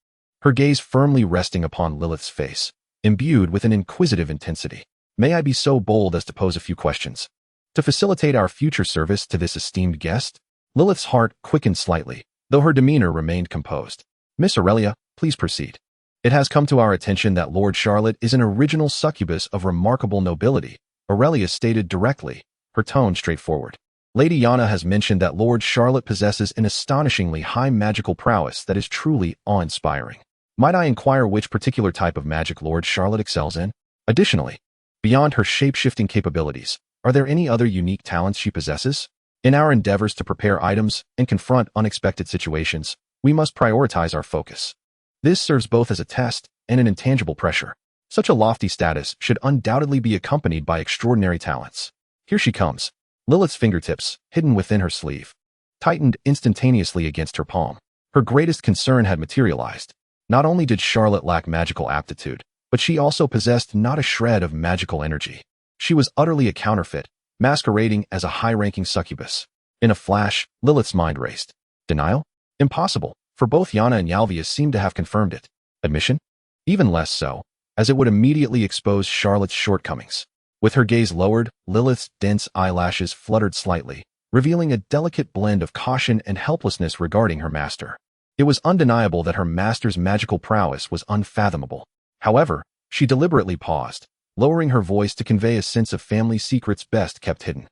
her gaze firmly resting upon Lilyth's face, imbued with an inquisitive intensity. May I be so bold as to pose a few questions? To facilitate our future service to this esteemed guest? Lilyth's heart quickened slightly, though her demeanor remained composed. Miss Aurelia, please proceed. It has come to our attention that Lord Charlotte is an original succubus of remarkable nobility, Aurelia stated directly, her tone straightforward. Lady Yana has mentioned that Lord Charlotte possesses an astonishingly high magical prowess that is truly awe-inspiring. Might I inquire which particular type of magic Lord Charlotte excels in? Additionally, beyond her shape-shifting capabilities, are there any other unique talents she possesses? In our endeavors to prepare items and confront unexpected situations, we must prioritize our focus. This serves both as a test and an intangible pressure. Such a lofty status should undoubtedly be accompanied by extraordinary talents. Here she comes. Lilyth's fingertips, hidden within her sleeve, tightened instantaneously against her palm. Her greatest concern had materialized. Not only did Charlotte lack magical aptitude, but she also possessed not a shred of magical energy. She was utterly a counterfeit, masquerading as a high-ranking succubus. In a flash, Lilyth's mind raced. Denial? Impossible, for both Yana and Yalvius seemed to have confirmed it. Admission? Even less so, as it would immediately expose Charlotte's shortcomings. With her gaze lowered, Lilyth's dense eyelashes fluttered slightly, revealing a delicate blend of caution and helplessness regarding her master. It was undeniable that her master's magical prowess was unfathomable. However, she deliberately paused, lowering her voice to convey a sense of family secrets best kept hidden.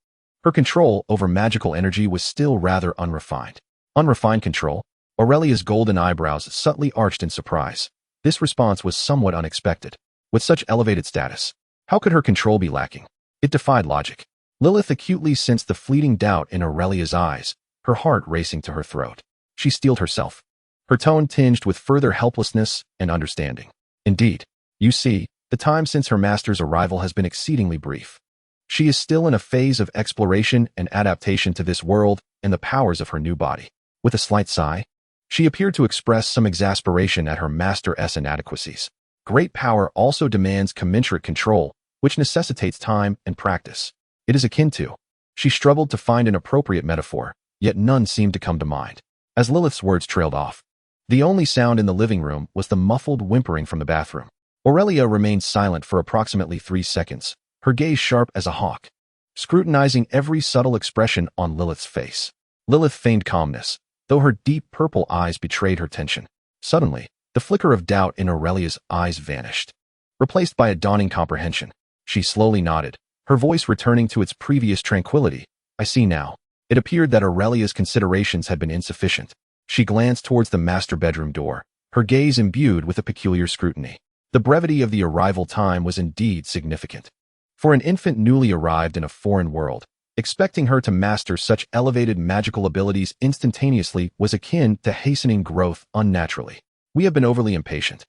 Her control over magical energy was still rather unrefined. Unrefined control? Aurelia's golden eyebrows subtly arched in surprise. This response was somewhat unexpected. With such elevated status, how could her control be lacking? It defied logic. Lilyth acutely sensed the fleeting doubt in Aurelia's eyes, her heart racing to her throat. She steeled herself, her tone tinged with further helplessness and understanding. Indeed, you see, the time since her master's arrival has been exceedingly brief. She is still in a phase of exploration and adaptation to this world and the powers of her new body. With a slight sigh, she appeared to express some exasperation at her master's inadequacies. Great power also demands commensurate control, which necessitates time and practice. It is akin to. She struggled to find an appropriate metaphor, yet none seemed to come to mind. As Lilyth's words trailed off, the only sound in the living room was the muffled whimpering from the bathroom. Aurelia remained silent for approximately 3 seconds, her gaze sharp as a hawk, scrutinizing every subtle expression on Lilyth's face. Lilyth feigned calmness, though her deep purple eyes betrayed her tension. Suddenly, the flicker of doubt in Aurelia's eyes vanished, replaced by a dawning comprehension. She slowly nodded, her voice returning to its previous tranquility. I see now. It appeared that Aurelia's considerations had been insufficient. She glanced towards the master bedroom door, her gaze imbued with a peculiar scrutiny. The brevity of the arrival time was indeed significant. For an infant newly arrived in a foreign world, expecting her to master such elevated magical abilities instantaneously was akin to hastening growth unnaturally. We have been overly impatient.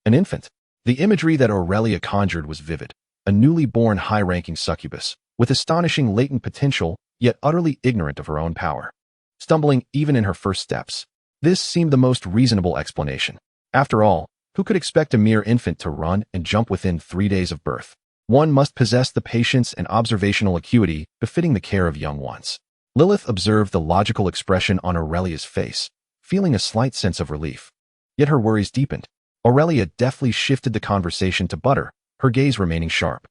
An infant. The imagery that Aurelia conjured was vivid. A newly born high-ranking succubus, with astonishing latent potential, yet utterly ignorant of her own power. Stumbling even in her first steps. This seemed the most reasonable explanation. After all, who could expect a mere infant to run and jump within 3 days of birth? One must possess the patience and observational acuity befitting the care of young ones. Lilyth observed the logical expression on Aurelia's face, feeling a slight sense of relief. Yet her worries deepened. Aurelia deftly shifted the conversation to Butter, her gaze remaining sharp.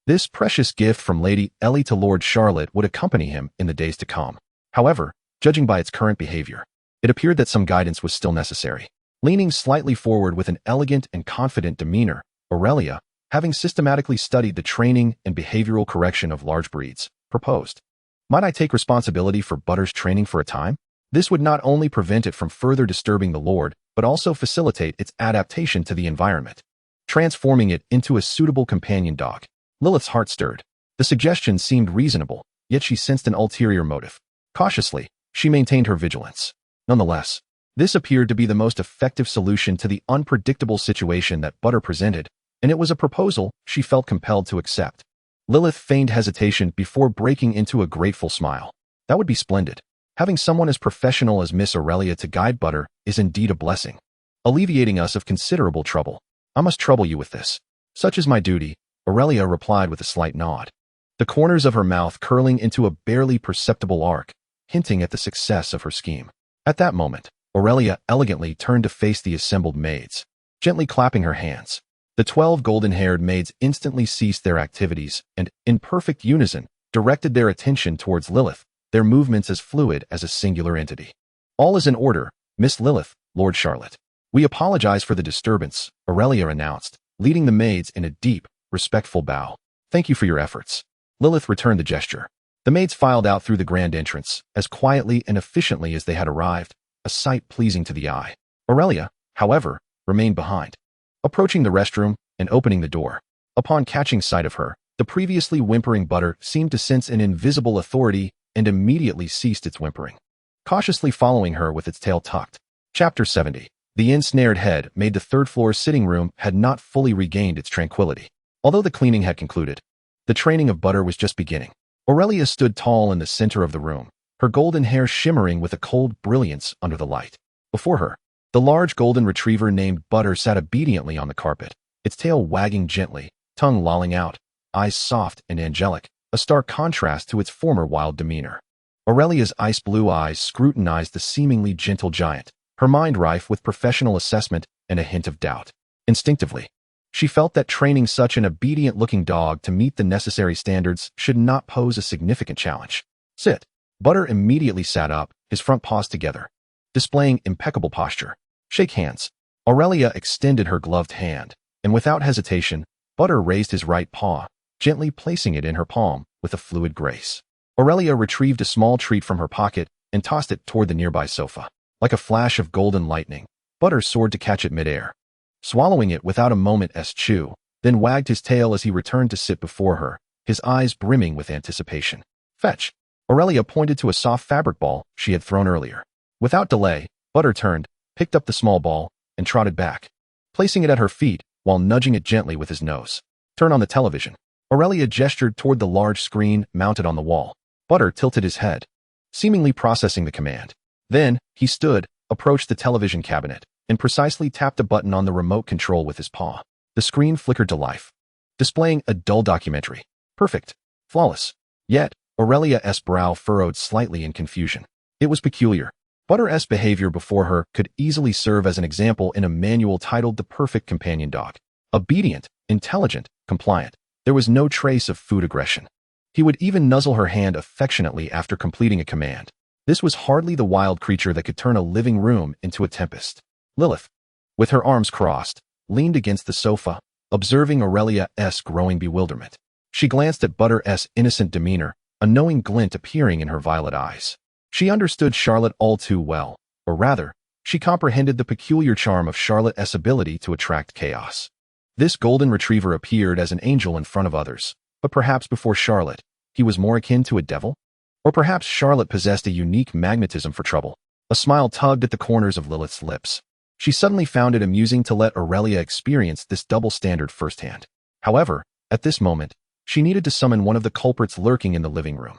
This precious gift from Lady Ellie to Lord Charlotte would accompany him in the days to come. However, judging by its current behavior, it appeared that some guidance was still necessary. Leaning slightly forward with an elegant and confident demeanor, Aurelia, having systematically studied the training and behavioral correction of large breeds, proposed. Might I take responsibility for Butter's training for a time? This would not only prevent it from further disturbing the Lord, but also facilitate its adaptation to the environment, transforming it into a suitable companion dog. Lilith's heart stirred. The suggestion seemed reasonable, yet she sensed an ulterior motive. Cautiously, she maintained her vigilance. Nonetheless, this appeared to be the most effective solution to the unpredictable situation that Butter presented, and it was a proposal she felt compelled to accept. Lilyth feigned hesitation before breaking into a grateful smile. That would be splendid. Having someone as professional as Miss Aurelia to guide Butter is indeed a blessing, alleviating us of considerable trouble. I must trouble you with this. Such is my duty, Aurelia replied with a slight nod, the corners of her mouth curling into a barely perceptible arc, hinting at the success of her scheme. At that moment, Aurelia elegantly turned to face the assembled maids, gently clapping her hands. The 12 golden-haired maids instantly ceased their activities and, in perfect unison, directed their attention towards Lilyth, their movements as fluid as a singular entity. All is in order, Miss Lilyth, Lord Charlotte. We apologize for the disturbance, Aurelia announced, leading the maids in a deep, respectful bow. Thank you for your efforts. Lilyth returned the gesture. The maids filed out through the grand entrance, as quietly and efficiently as they had arrived, a sight pleasing to the eye. Aurelia, however, remained behind, approaching the restroom and opening the door. Upon catching sight of her, the previously whimpering Butter seemed to sense an invisible authority and immediately ceased its whimpering, cautiously following her with its tail tucked. Chapter 70. The ensnared head made the third-floor sitting room had not fully regained its tranquility. Although the cleaning had concluded, the training of Butter was just beginning. Aurelia stood tall in the center of the room, her golden hair shimmering with a cold brilliance under the light. Before her, the large golden retriever named Butter sat obediently on the carpet, its tail wagging gently, tongue lolling out, eyes soft and angelic, a stark contrast to its former wild demeanor. Aurelia's ice-blue eyes scrutinized the seemingly gentle giant, her mind rife with professional assessment and a hint of doubt. Instinctively, she felt that training such an obedient-looking dog to meet the necessary standards should not pose a significant challenge. Sit. Butter immediately sat up, his front paws together, displaying impeccable posture. Shake hands. Aurelia extended her gloved hand, and without hesitation, Butter raised his right paw, gently placing it in her palm with a fluid grace. Aurelia retrieved a small treat from her pocket and tossed it toward the nearby sofa. Like a flash of golden lightning, Butter soared to catch it midair, swallowing it without a moment's chew, then wagged his tail as he returned to sit before her, his eyes brimming with anticipation. Fetch. Aurelia pointed to a soft fabric ball she had thrown earlier. Without delay, Butter turned, picked up the small ball, and trotted back, placing it at her feet while nudging it gently with his nose. Turn on the television. Aurelia gestured toward the large screen mounted on the wall. Butter tilted his head, seemingly processing the command. Then, he stood, approached the television cabinet, and precisely tapped a button on the remote control with his paw. The screen flickered to life, displaying a dull documentary. Perfect. Flawless. Yet, Aurelia's brow furrowed slightly in confusion. It was peculiar. Butter's behavior before her could easily serve as an example in a manual titled The Perfect Companion Dog. Obedient, intelligent, compliant. There was no trace of food aggression. He would even nuzzle her hand affectionately after completing a command. This was hardly the wild creature that could turn a living room into a tempest. Lilyth, with her arms crossed, leaned against the sofa, observing Aurelia's growing bewilderment. She glanced at Butter's innocent demeanor, a knowing glint appearing in her violet eyes. She understood Charlotte all too well, or rather, she comprehended the peculiar charm of Charlotte's ability to attract chaos. This golden retriever appeared as an angel in front of others, but perhaps before Charlotte, he was more akin to a devil? Or perhaps Charlotte possessed a unique magnetism for trouble. A smile tugged at the corners of Lilyth's lips. She suddenly found it amusing to let Aurelia experience this double standard firsthand. However, at this moment, she needed to summon one of the culprits lurking in the living room.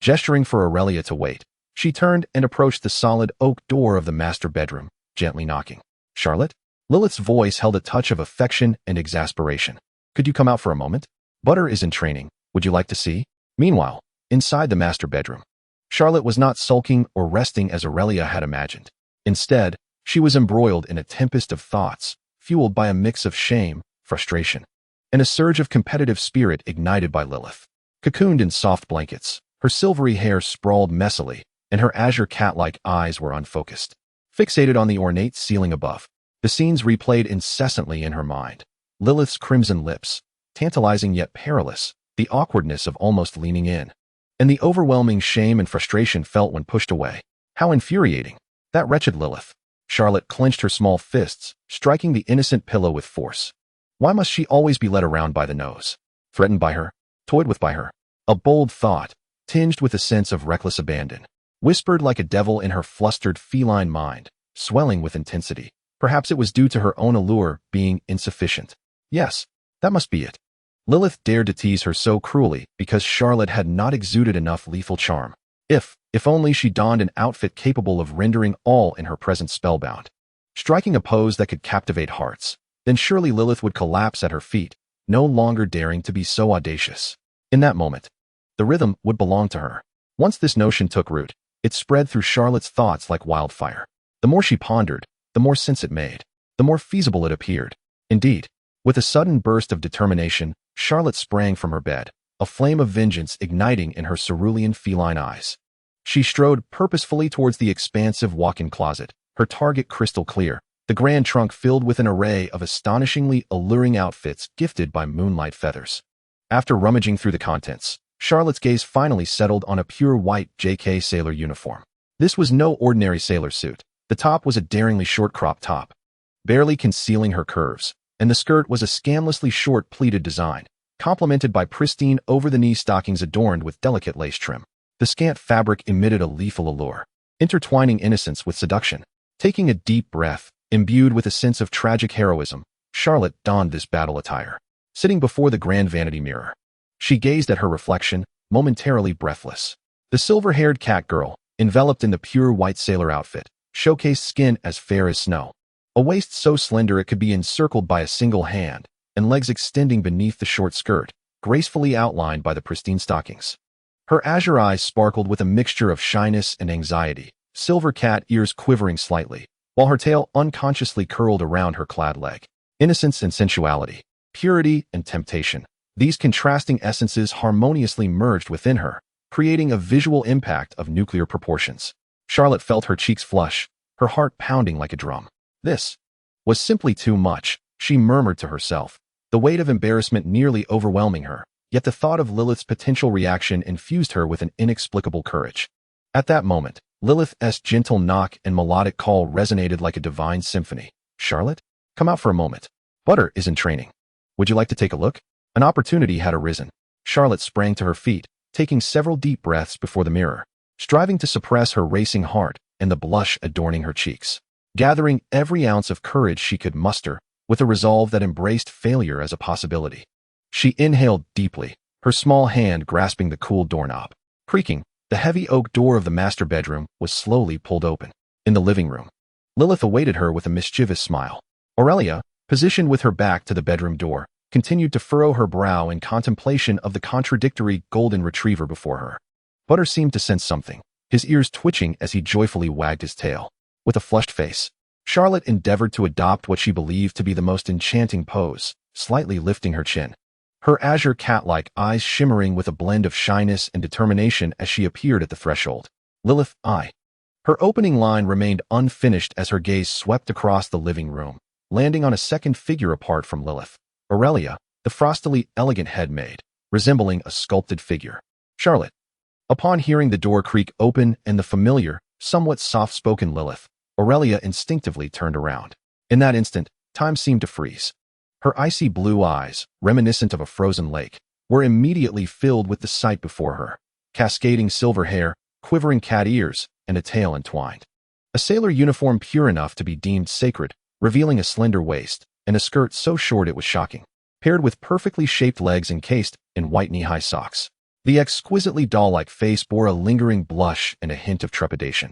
Gesturing for Aurelia to wait, she turned and approached the solid oak door of the master bedroom, gently knocking. Charlotte? Lilyth's voice held a touch of affection and exasperation. Could you come out for a moment? Butter is in training. Would you like to see? Meanwhile, inside the master bedroom, Charlotte was not sulking or resting as Aurelia had imagined. Instead, she was embroiled in a tempest of thoughts, fueled by a mix of shame, frustration, and a surge of competitive spirit ignited by Lilyth. Cocooned in soft blankets, her silvery hair sprawled messily, and her azure cat-like eyes were unfocused. Fixated on the ornate ceiling above, the scenes replayed incessantly in her mind. Lilyth's crimson lips, tantalizing yet perilous, the awkwardness of almost leaning in, and the overwhelming shame and frustration felt when pushed away. How infuriating. That wretched Lilyth. Charlotte clenched her small fists, striking the innocent pillow with force. Why must she always be led around by the nose? threatened by her, toyed with by her. A bold thought, tinged with a sense of reckless abandon, whispered like a devil in her flustered feline mind, swelling with intensity. Perhaps it was due to her own allure being insufficient. Yes, that must be it. Lilyth dared to tease her so cruelly because Charlotte had not exuded enough lethal charm. If only she donned an outfit capable of rendering all in her presence spellbound. Striking a pose that could captivate hearts, then surely Lilyth would collapse at her feet, no longer daring to be so audacious. In that moment, the rhythm would belong to her. Once this notion took root, it spread through Charlotte's thoughts like wildfire. The more she pondered, the more sense it made, the more feasible it appeared. Indeed, with a sudden burst of determination, Charlotte sprang from her bed, a flame of vengeance igniting in her cerulean feline eyes. She strode purposefully towards the expansive walk-in closet, her target crystal clear, the grand trunk filled with an array of astonishingly alluring outfits gifted by moonlight feathers. After rummaging through the contents, Charlotte's gaze finally settled on a pure white JK sailor uniform. This was no ordinary sailor suit. The top was a daringly short crop top, barely concealing her curves, and the skirt was a scandalously short pleated design, complemented by pristine over-the-knee stockings adorned with delicate lace trim. The scant fabric emitted a lethal allure, intertwining innocence with seduction. Taking a deep breath, imbued with a sense of tragic heroism, Charlotte donned this battle attire. Sitting before the grand vanity mirror, she gazed at her reflection, momentarily breathless. The silver-haired catgirl, enveloped in the pure white sailor outfit, showcased skin as fair as snow, a waist so slender it could be encircled by a single hand, and legs extending beneath the short skirt, gracefully outlined by the pristine stockings. Her azure eyes sparkled with a mixture of shyness and anxiety, silver cat ears quivering slightly, while her tail unconsciously curled around her clad leg. Innocence and sensuality, purity and temptation, these contrasting essences harmoniously merged within her, creating a visual impact of nuclear proportions. Charlotte felt her cheeks flush, her heart pounding like a drum. This was simply too much, she murmured to herself, the weight of embarrassment nearly overwhelming her, yet the thought of Lilyth's potential reaction infused her with an inexplicable courage. At that moment, Lilyth's gentle knock and melodic call resonated like a divine symphony. "Charlotte, come out for a moment. Butter is in training. Would you like to take a look?" An opportunity had arisen. Charlotte sprang to her feet, taking several deep breaths before the mirror, striving to suppress her racing heart and the blush adorning her cheeks. Gathering every ounce of courage she could muster, with a resolve that embraced failure as a possibility. She inhaled deeply, her small hand grasping the cool doorknob. Creaking, the heavy oak door of the master bedroom was slowly pulled open. In the living room, Lilyth awaited her with a mischievous smile. Aurelia, positioned with her back to the bedroom door, continued to furrow her brow in contemplation of the contradictory golden retriever before her. Butter seemed to sense something, his ears twitching as he joyfully wagged his tail. With a flushed face, Charlotte endeavored to adopt what she believed to be the most enchanting pose, slightly lifting her chin. Her azure cat-like eyes shimmering with a blend of shyness and determination as she appeared at the threshold. "Lilyth, I." Her opening line remained unfinished as her gaze swept across the living room, landing on a second figure apart from Lilyth. Aurelia, the frostily elegant head maid, resembling a sculpted figure. "Charlotte." Upon hearing the door creak open and the familiar, somewhat soft-spoken Lilyth, Aurelia instinctively turned around. In that instant, time seemed to freeze. Her icy blue eyes, reminiscent of a frozen lake, were immediately filled with the sight before her. Cascading silver hair, quivering cat ears, and a tail entwined. A sailor uniform pure enough to be deemed sacred, revealing a slender waist, and a skirt so short it was shocking, paired with perfectly shaped legs encased in white knee-high socks. The exquisitely doll-like face bore a lingering blush and a hint of trepidation.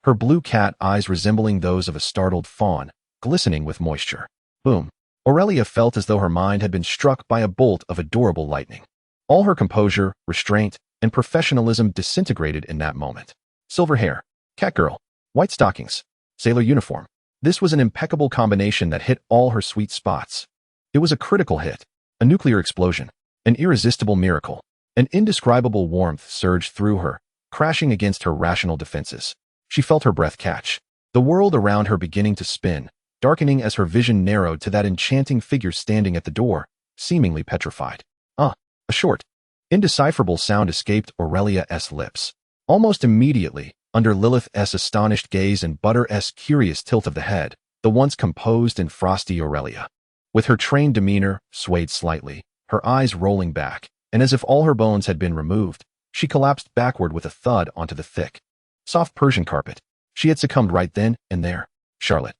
Her blue cat eyes resembling those of a startled fawn, glistening with moisture. Boom. Aurelia felt as though her mind had been struck by a bolt of adorable lightning. All her composure, restraint, and professionalism disintegrated in that moment. Silver hair, catgirl, white stockings, sailor uniform. This was an impeccable combination that hit all her sweet spots. It was a critical hit, a nuclear explosion, an irresistible miracle. An indescribable warmth surged through her, crashing against her rational defenses. She felt her breath catch, the world around her beginning to spin, darkening as her vision narrowed to that enchanting figure standing at the door, seemingly petrified. A short, indecipherable sound escaped Aurelia's lips. Almost immediately, under Lilyth's astonished gaze and Butter's curious tilt of the head, the once composed and frosty Aurelia, with her trained demeanor, swayed slightly, her eyes rolling back, and as if all her bones had been removed, she collapsed backward with a thud onto the thick, soft Persian carpet. She had succumbed right then and there. Charlotte.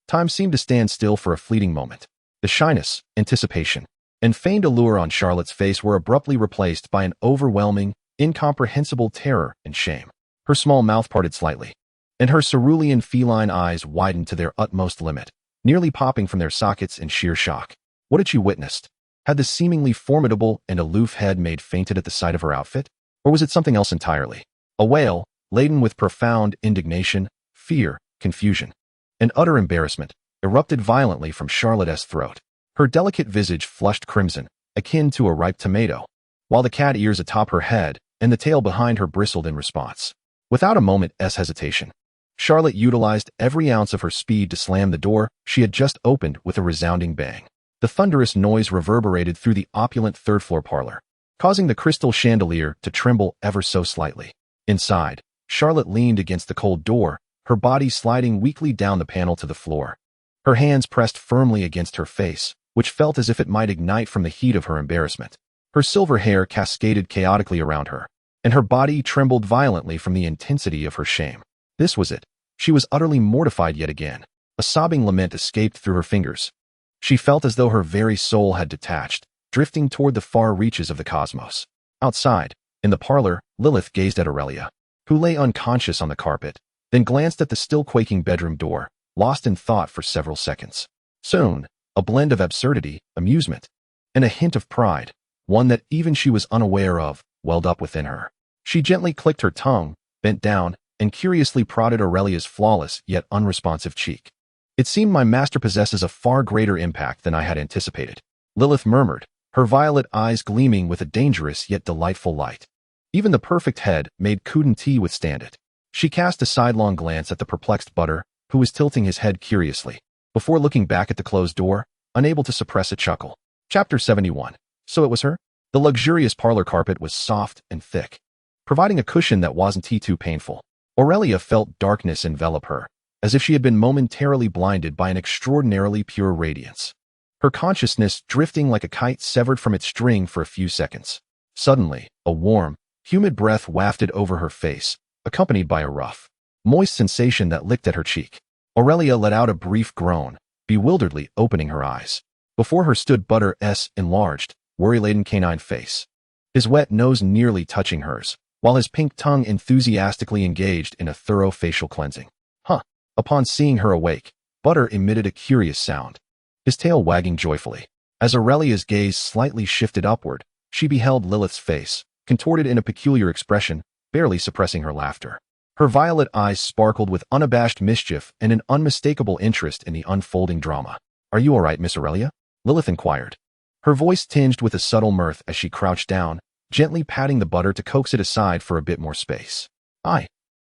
Time seemed to stand still for a fleeting moment. The shyness, anticipation, and feigned allure on Charlotte's face were abruptly replaced by an overwhelming, incomprehensible terror and shame. Her small mouth parted slightly, and her cerulean feline eyes widened to their utmost limit, nearly popping from their sockets in sheer shock. What had she witnessed? Had the seemingly formidable and aloof head maid fainted at the sight of her outfit? Or was it something else entirely? A wail, laden with profound indignation, fear, confusion, and utter embarrassment, erupted violently from Charlotte's throat. Her delicate visage flushed crimson, akin to a ripe tomato, while the cat ears atop her head and the tail behind her bristled in response. Without a moment's hesitation, Charlotte utilized every ounce of her speed to slam the door she had just opened with a resounding bang. The thunderous noise reverberated through the opulent third-floor parlor, causing the crystal chandelier to tremble ever so slightly. Inside, Charlotte leaned against the cold door, her body sliding weakly down the panel to the floor. Her hands pressed firmly against her face, which felt as if it might ignite from the heat of her embarrassment. Her silver hair cascaded chaotically around her, and her body trembled violently from the intensity of her shame. This was it. She was utterly mortified yet again. A sobbing lament escaped through her fingers. She felt as though her very soul had detached, drifting toward the far reaches of the cosmos. Outside, in the parlor, Lilyth gazed at Aurelia, who lay unconscious on the carpet, then glanced at the still quaking bedroom door, lost in thought for several seconds. Soon, a blend of absurdity, amusement, and a hint of pride, one that even she was unaware of, welled up within her. She gently clicked her tongue, bent down, and curiously prodded Aurelia's flawless yet unresponsive cheek. It seemed my master possesses a far greater impact than I had anticipated, Lilyth murmured, her violet eyes gleaming with a dangerous yet delightful light. Even the perfect head maid couldn't withstand it. She cast a sidelong glance at the perplexed Butter, who was tilting his head curiously, before looking back at the closed door, unable to suppress a chuckle. Chapter 71. So it was her? The luxurious parlor carpet was soft and thick, providing a cushion that wasn't too painful. Aurelia felt darkness envelop her, as if she had been momentarily blinded by an extraordinarily pure radiance. Her consciousness drifting like a kite severed from its string for a few seconds. Suddenly, a warm, humid breath wafted over her face, accompanied by a rough, moist sensation that licked at her cheek. Aurelia let out a brief groan, bewilderedly opening her eyes. Before her stood Butter's enlarged, worry-laden canine face, his wet nose nearly touching hers, while his pink tongue enthusiastically engaged in a thorough facial cleansing. Huh. Upon seeing her awake, Butter emitted a curious sound, his tail wagging joyfully. As Aurelia's gaze slightly shifted upward, she beheld Lilyth's face, contorted in a peculiar expression, barely suppressing her laughter. Her violet eyes sparkled with unabashed mischief and an unmistakable interest in the unfolding drama. "Are you all right, Miss Aurelia?" Lilyth inquired, her voice tinged with a subtle mirth as she crouched down, gently patting the Butter to coax it aside for a bit more space. "Aye."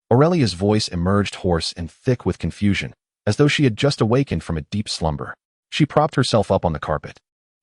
Aurelia's voice emerged hoarse and thick with confusion, as though she had just awakened from a deep slumber. She propped herself up on the carpet,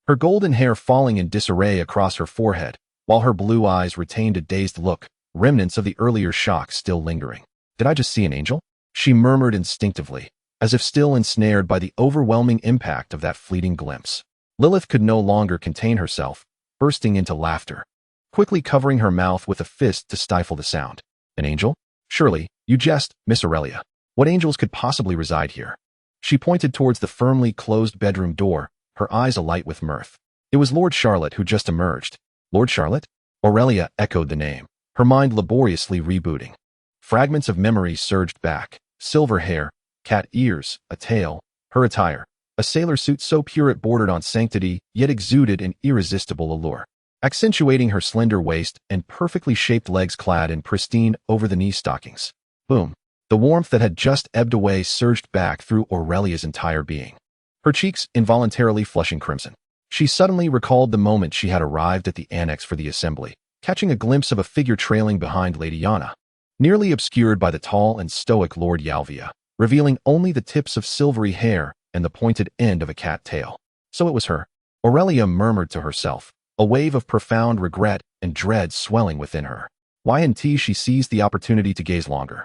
her golden hair falling in disarray across her forehead, while her blue eyes retained a dazed look, remnants of the earlier shock still lingering. "Did I just see an angel?" she murmured instinctively, as if still ensnared by the overwhelming impact of that fleeting glimpse. Lilyth could no longer contain herself, bursting into laughter, quickly covering her mouth with a fist to stifle the sound. "An angel? Surely, you jest, Miss Aurelia. What angels could possibly reside here?" She pointed towards the firmly closed bedroom door, her eyes alight with mirth. It was Lord Charlotte who just emerged. "Lord Charlotte?" Aurelia echoed the name, her mind laboriously rebooting. Fragments of memory surged back: silver hair, cat ears, a tail, her attire, a sailor suit so pure it bordered on sanctity yet exuded an irresistible allure, accentuating her slender waist and perfectly shaped legs clad in pristine over-the-knee stockings. Boom. The warmth that had just ebbed away surged back through Aurelia's entire being, her cheeks involuntarily flushing crimson. She suddenly recalled the moment she had arrived at the annex for the assembly, catching a glimpse of a figure trailing behind Lady Yana, nearly obscured by the tall and stoic Lord Yalvia, revealing only the tips of silvery hair and the pointed end of a cat tail. So it was her. Aurelia murmured to herself, a wave of profound regret and dread swelling within her. Why hadn't she seized the opportunity to gaze longer?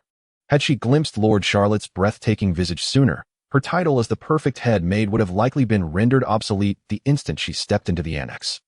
Had she glimpsed Lord Charlotte's breathtaking visage sooner, her title as the perfect head maid would have likely been rendered obsolete the instant she stepped into the annex.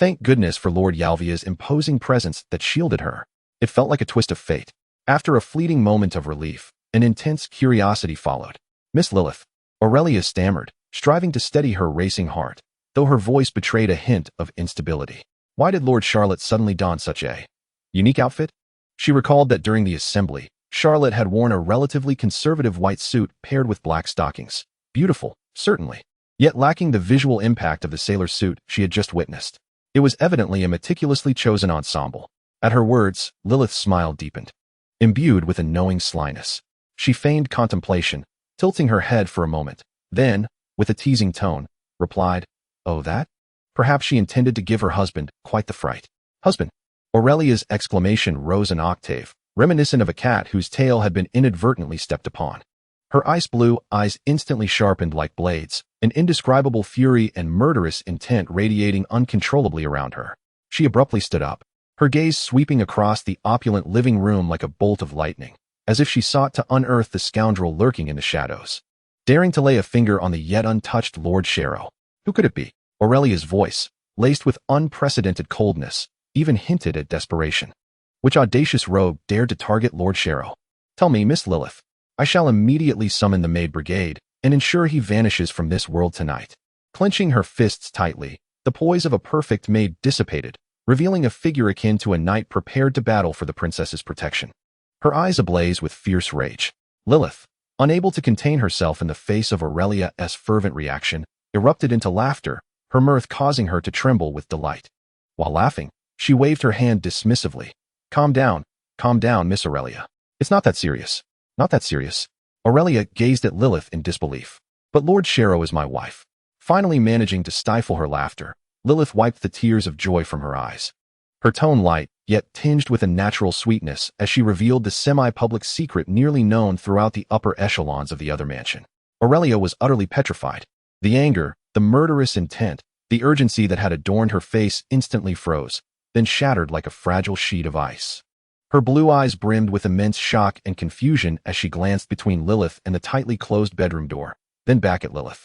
Thank goodness for Lord Yalvia's imposing presence that shielded her. It felt like a twist of fate. After a fleeting moment of relief, an intense curiosity followed. Miss Lilyth, Aurelia stammered, striving to steady her racing heart, though her voice betrayed a hint of instability. Why did Lord Charlotte suddenly don such a unique outfit? She recalled that during the assembly, Charlotte had worn a relatively conservative white suit paired with black stockings. Beautiful, certainly, yet lacking the visual impact of the sailor suit she had just witnessed. It was evidently a meticulously chosen ensemble. At her words, Lilyth's smile deepened. Imbued with a knowing slyness, she feigned contemplation, tilting her head for a moment, then, with a teasing tone, replied, "Oh, that?" Perhaps she intended to give her husband quite the fright. Husband! Aurelia's exclamation rose an octave, reminiscent of a cat whose tail had been inadvertently stepped upon. Her ice-blue eyes instantly sharpened like blades, an indescribable fury and murderous intent radiating uncontrollably around her. She abruptly stood up, her gaze sweeping across the opulent living room like a bolt of lightning, as if she sought to unearth the scoundrel lurking in the shadows. Daring to lay a finger on the yet untouched Lord Sharrow. Who could it be? Aurelia's voice, laced with unprecedented coldness, even hinted at desperation. Which audacious rogue dared to target Lord Sharrow? Tell me, Miss Lilyth. I shall immediately summon the Maid Brigade and ensure he vanishes from this world tonight. Clenching her fists tightly, the poise of a perfect maid dissipated, revealing a figure akin to a knight prepared to battle for the princess's protection. Her eyes ablaze with fierce rage. Lilyth, unable to contain herself in the face of Aurelia's fervent reaction, erupted into laughter, her mirth causing her to tremble with delight. While laughing, she waved her hand dismissively. Calm down, Miss Aurelia. It's not that serious. Not that serious. Aurelia gazed at Lilyth in disbelief. But Lord Sharrow is my wife. Finally managing to stifle her laughter, Lilyth wiped the tears of joy from her eyes. Her tone light, yet tinged with a natural sweetness as she revealed the semi-public secret nearly known throughout the upper echelons of the other mansion. Aurelia was utterly petrified. The anger, the murderous intent, the urgency that had adorned her face instantly froze, then shattered like a fragile sheet of ice. Her blue eyes brimmed with immense shock and confusion as she glanced between Lilyth and the tightly closed bedroom door, then back at Lilyth.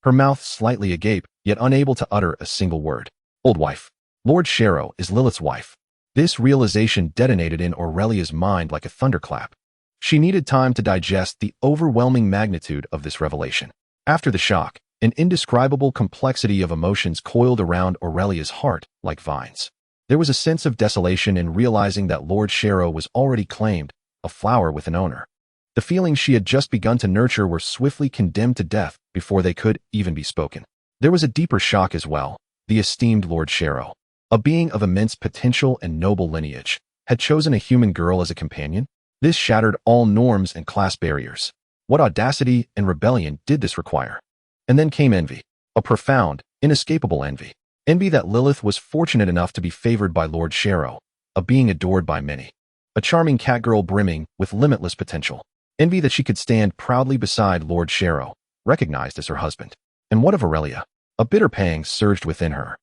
Her mouth slightly agape, yet unable to utter a single word. Old wife. Lord Sharrow is Lilyth's wife. This realization detonated in Aurelia's mind like a thunderclap. She needed time to digest the overwhelming magnitude of this revelation. After the shock, an indescribable complexity of emotions coiled around Aurelia's heart like vines. There was a sense of desolation in realizing that Lord Sharrow was already claimed, a flower with an owner. The feelings she had just begun to nurture were swiftly condemned to death before they could even be spoken. There was a deeper shock as well. The esteemed Lord Sharrow, a being of immense potential and noble lineage, had chosen a human girl as a companion. This shattered all norms and class barriers. What audacity and rebellion did this require? And then came envy, a profound, inescapable envy. Envy that Lilyth was fortunate enough to be favored by Lord Sharrow, a being adored by many. A charming catgirl brimming with limitless potential. Envy that she could stand proudly beside Lord Sharrow, recognized as her husband. And what of Aurelia? A bitter pang surged within her.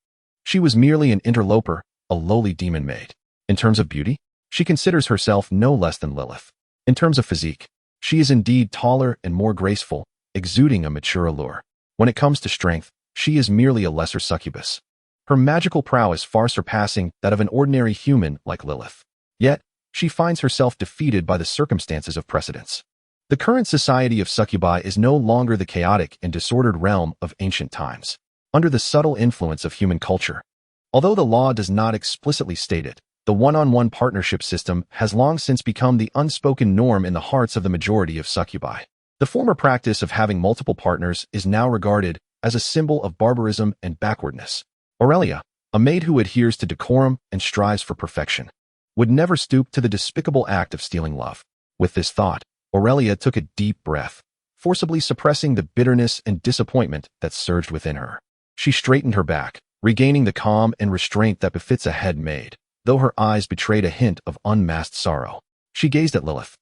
She was merely an interloper, a lowly demon maid. In terms of beauty, she considers herself no less than Lilyth. In terms of physique, she is indeed taller and more graceful, exuding a mature allure. When it comes to strength, she is merely a lesser succubus. Her magical prowess far surpassing that of an ordinary human like Lilyth. Yet, she finds herself defeated by the circumstances of precedence. The current society of succubi is no longer the chaotic and disordered realm of ancient times, under the subtle influence of human culture. Although the law does not explicitly state it, the one-on-one partnership system has long since become the unspoken norm in the hearts of the majority of succubi. The former practice of having multiple partners is now regarded as a symbol of barbarism and backwardness. Aurelia, a maid who adheres to decorum and strives for perfection, would never stoop to the despicable act of stealing love. With this thought, Aurelia took a deep breath, forcibly suppressing the bitterness and disappointment that surged within her. She straightened her back, regaining the calm and restraint that befits a head maid, though her eyes betrayed a hint of unmasked sorrow. She gazed at Lilyth,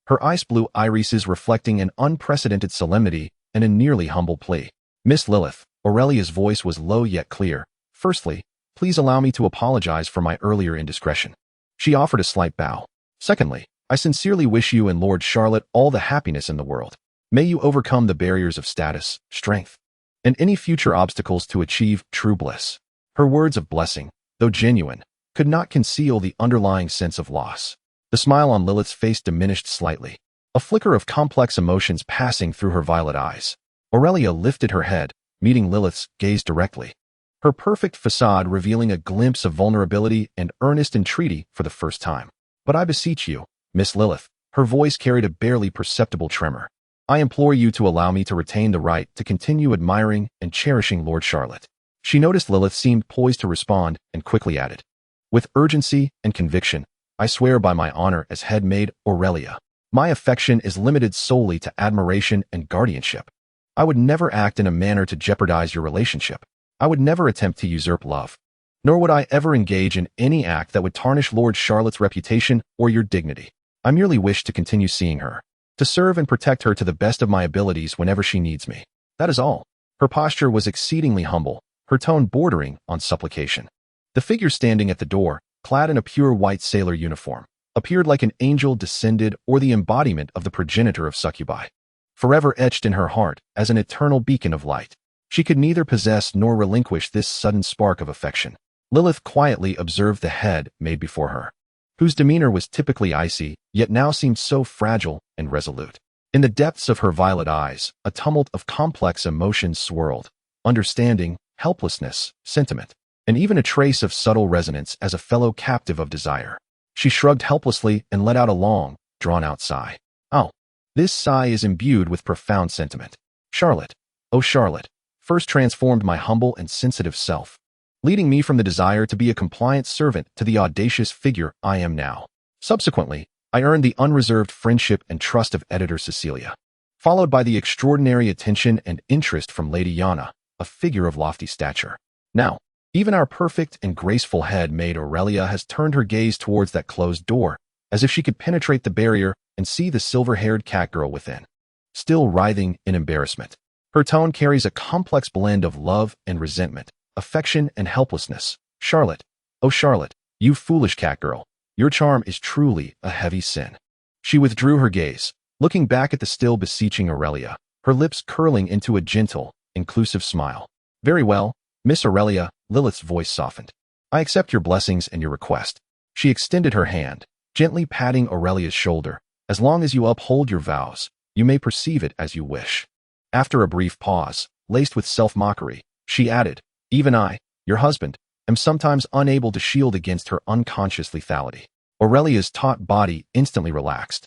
her ice-blue irises reflecting an unprecedented solemnity and a nearly humble plea. Miss Lilyth, Aurelia's voice was low yet clear. Firstly, please allow me to apologize for my earlier indiscretion. She offered a slight bow. Secondly, I sincerely wish you and Lord Charlotte all the happiness in the world. May you overcome the barriers of status, strength, and any future obstacles to achieve true bliss. Her words of blessing, though genuine, could not conceal the underlying sense of loss. The smile on Lilyth's face diminished slightly, a flicker of complex emotions passing through her violet eyes. Aurelia lifted her head, meeting Lilyth's gaze directly, her perfect facade revealing a glimpse of vulnerability and earnest entreaty for the first time. "But I beseech you, Miss Lilyth," her voice carried a barely perceptible tremor. "I implore you to allow me to retain the right to continue admiring and cherishing Lord Charlotte." She noticed Lilyth seemed poised to respond and quickly added, with urgency and conviction, "I swear by my honor as head maid Aurelia, my affection is limited solely to admiration and guardianship. I would never act in a manner to jeopardize your relationship. I would never attempt to usurp love, nor would I ever engage in any act that would tarnish Lord Charlotte's reputation or your dignity. I merely wish to continue seeing her, to serve and protect her to the best of my abilities whenever she needs me. That is all." Her posture was exceedingly humble, her tone bordering on supplication. The figure standing at the door, clad in a pure white sailor uniform, appeared like an angel descended or the embodiment of the progenitor of succubi, forever etched in her heart as an eternal beacon of light. She could neither possess nor relinquish this sudden spark of affection. Lilyth quietly observed the head maid before her, whose demeanor was typically icy, yet now seemed so fragile and resolute. In the depths of her violet eyes, a tumult of complex emotions swirled: understanding, helplessness, sentiment, and even a trace of subtle resonance as a fellow captive of desire. She shrugged helplessly and let out a long, drawn-out sigh. "Oh." This sigh is imbued with profound sentiment. "Charlotte, oh Charlotte, first transformed my humble and sensitive self, leading me from the desire to be a compliant servant to the audacious figure I am now. Subsequently, I earned the unreserved friendship and trust of editor Cecilia, followed by the extraordinary attention and interest from Lady Yana, a figure of lofty stature. Now, even our perfect and graceful head maid Aurelia has turned her gaze towards that closed door, as if she could penetrate the barrier and see the silver-haired catgirl within, still writhing in embarrassment. Her tone carries a complex blend of love and resentment, affection and helplessness. Charlotte, oh Charlotte, you foolish catgirl, your charm is truly a heavy sin." She withdrew her gaze, looking back at the still beseeching Aurelia, her lips curling into a gentle, inclusive smile. "Very well, Miss Aurelia," Lilyth's voice softened. "I accept your blessings and your request." She extended her hand, gently patting Aurelia's shoulder. "As long as you uphold your vows, you may perceive it as you wish." After a brief pause, laced with self-mockery, she added, "Even I, your husband, am sometimes unable to shield against her unconscious lethality." Aurelia's taut body instantly relaxed,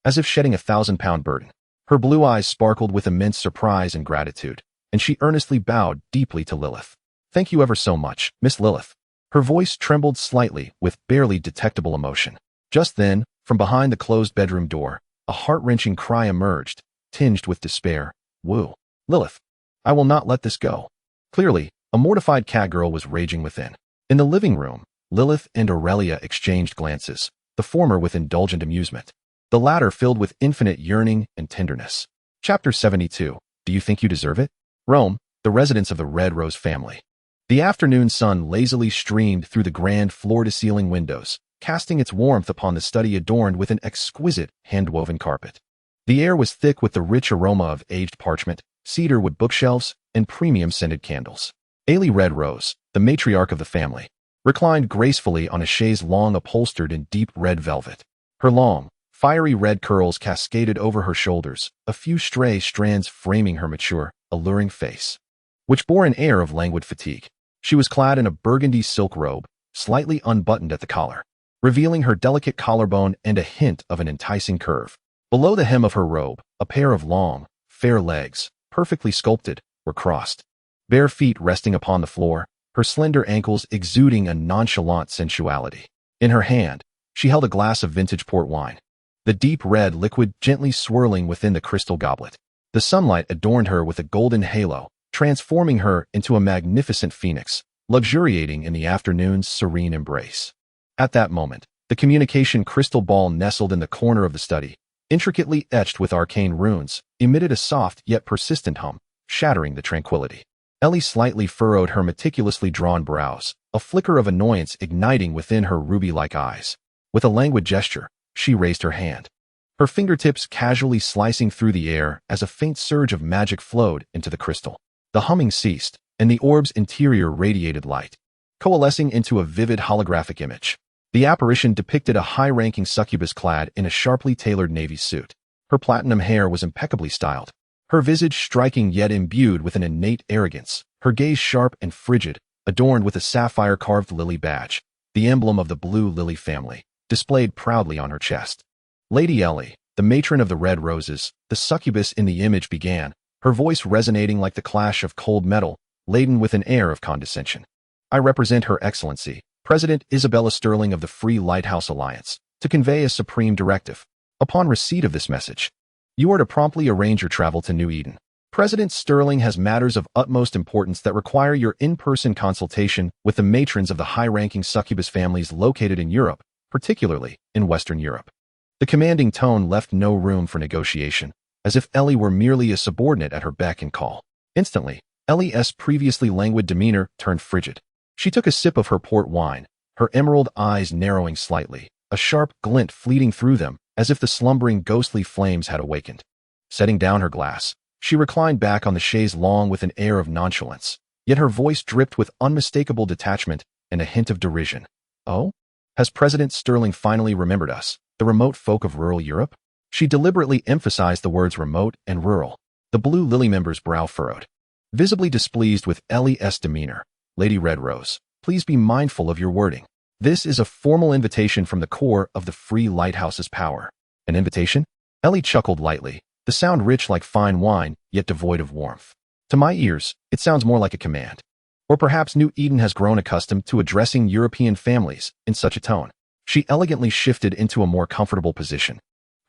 as if shedding a 1,000-pound burden. Her blue eyes sparkled with immense surprise and gratitude, and she earnestly bowed deeply to Lilyth. "Thank you ever so much, Miss Lilyth." Her voice trembled slightly with barely detectable emotion. Just then, from behind the closed bedroom door, a heart-wrenching cry emerged, tinged with despair. "Woo! Lilyth, I will not let this go." Clearly, a mortified catgirl was raging within. In the living room, Lilyth and Aurelia exchanged glances, the former with indulgent amusement, the latter filled with infinite yearning and tenderness. Chapter 72. Do you think you deserve it? Rome, the residence of the Red Rose family. The afternoon sun lazily streamed through the grand floor-to-ceiling windows, casting its warmth upon the study adorned with an exquisite hand-woven carpet. The air was thick with the rich aroma of aged parchment, cedar wood bookshelves, and premium-scented candles. Ailey Red Rose, the matriarch of the family, reclined gracefully on a chaise longue upholstered in deep red velvet. Her long, fiery red curls cascaded over her shoulders, a few stray strands framing her mature, alluring face, which bore an air of languid fatigue. She was clad in a burgundy silk robe, slightly unbuttoned at the collar, revealing her delicate collarbone and a hint of an enticing curve. Below the hem of her robe, a pair of long, fair legs, perfectly sculpted, were crossed. Bare feet resting upon the floor, her slender ankles exuding a nonchalant sensuality. In her hand, she held a glass of vintage port wine, the deep red liquid gently swirling within the crystal goblet. The sunlight adorned her with a golden halo, transforming her into a magnificent phoenix, luxuriating in the afternoon's serene embrace. At that moment, the communication crystal ball nestled in the corner of the study, intricately etched with arcane runes, emitted a soft yet persistent hum, shattering the tranquility. Ellie slightly furrowed her meticulously drawn brows, a flicker of annoyance igniting within her ruby-like eyes. With a languid gesture, she raised her hand, her fingertips casually slicing through the air as a faint surge of magic flowed into the crystal. The humming ceased, and the orb's interior radiated light. coalescing into a vivid holographic image. The apparition depicted a high-ranking succubus clad in a sharply tailored navy suit. Her platinum hair was impeccably styled, her visage striking yet imbued with an innate arrogance, her gaze sharp and frigid, adorned with a sapphire-carved lily badge, the emblem of the blue lily family, displayed proudly on her chest. Lady Ellie, the matron of the Red Roses, the succubus in the image began, her voice resonating like the clash of cold metal, laden with an air of condescension. I represent Her Excellency, President Isabella Sterling of the Free Lighthouse Alliance, to convey a supreme directive. Upon receipt of this message, you are to promptly arrange your travel to New Eden. President Sterling has matters of utmost importance that require your in-person consultation with the matrons of the high-ranking succubus families located in Europe, particularly in Western Europe. The commanding tone left no room for negotiation, as if Ellie were merely a subordinate at her beck and call. Instantly, Ellie's previously languid demeanor turned frigid. She took a sip of her port wine, her emerald eyes narrowing slightly, a sharp glint fleeting through them, as if the slumbering ghostly flames had awakened. Setting down her glass, she reclined back on the chaise longue with an air of nonchalance, yet her voice dripped with unmistakable detachment and a hint of derision. Oh? Has President Sterling finally remembered us, the remote folk of rural Europe? She deliberately emphasized the words remote and rural. The blue lily member's brow furrowed. Visibly displeased with Ellie's demeanor, Lady Red Rose, please be mindful of your wording. This is a formal invitation from the core of the Free Lighthouse's power. An invitation? Ellie chuckled lightly, the sound rich like fine wine, yet devoid of warmth. To my ears, it sounds more like a command. Or perhaps New Eden has grown accustomed to addressing European families in such a tone. She elegantly shifted into a more comfortable position,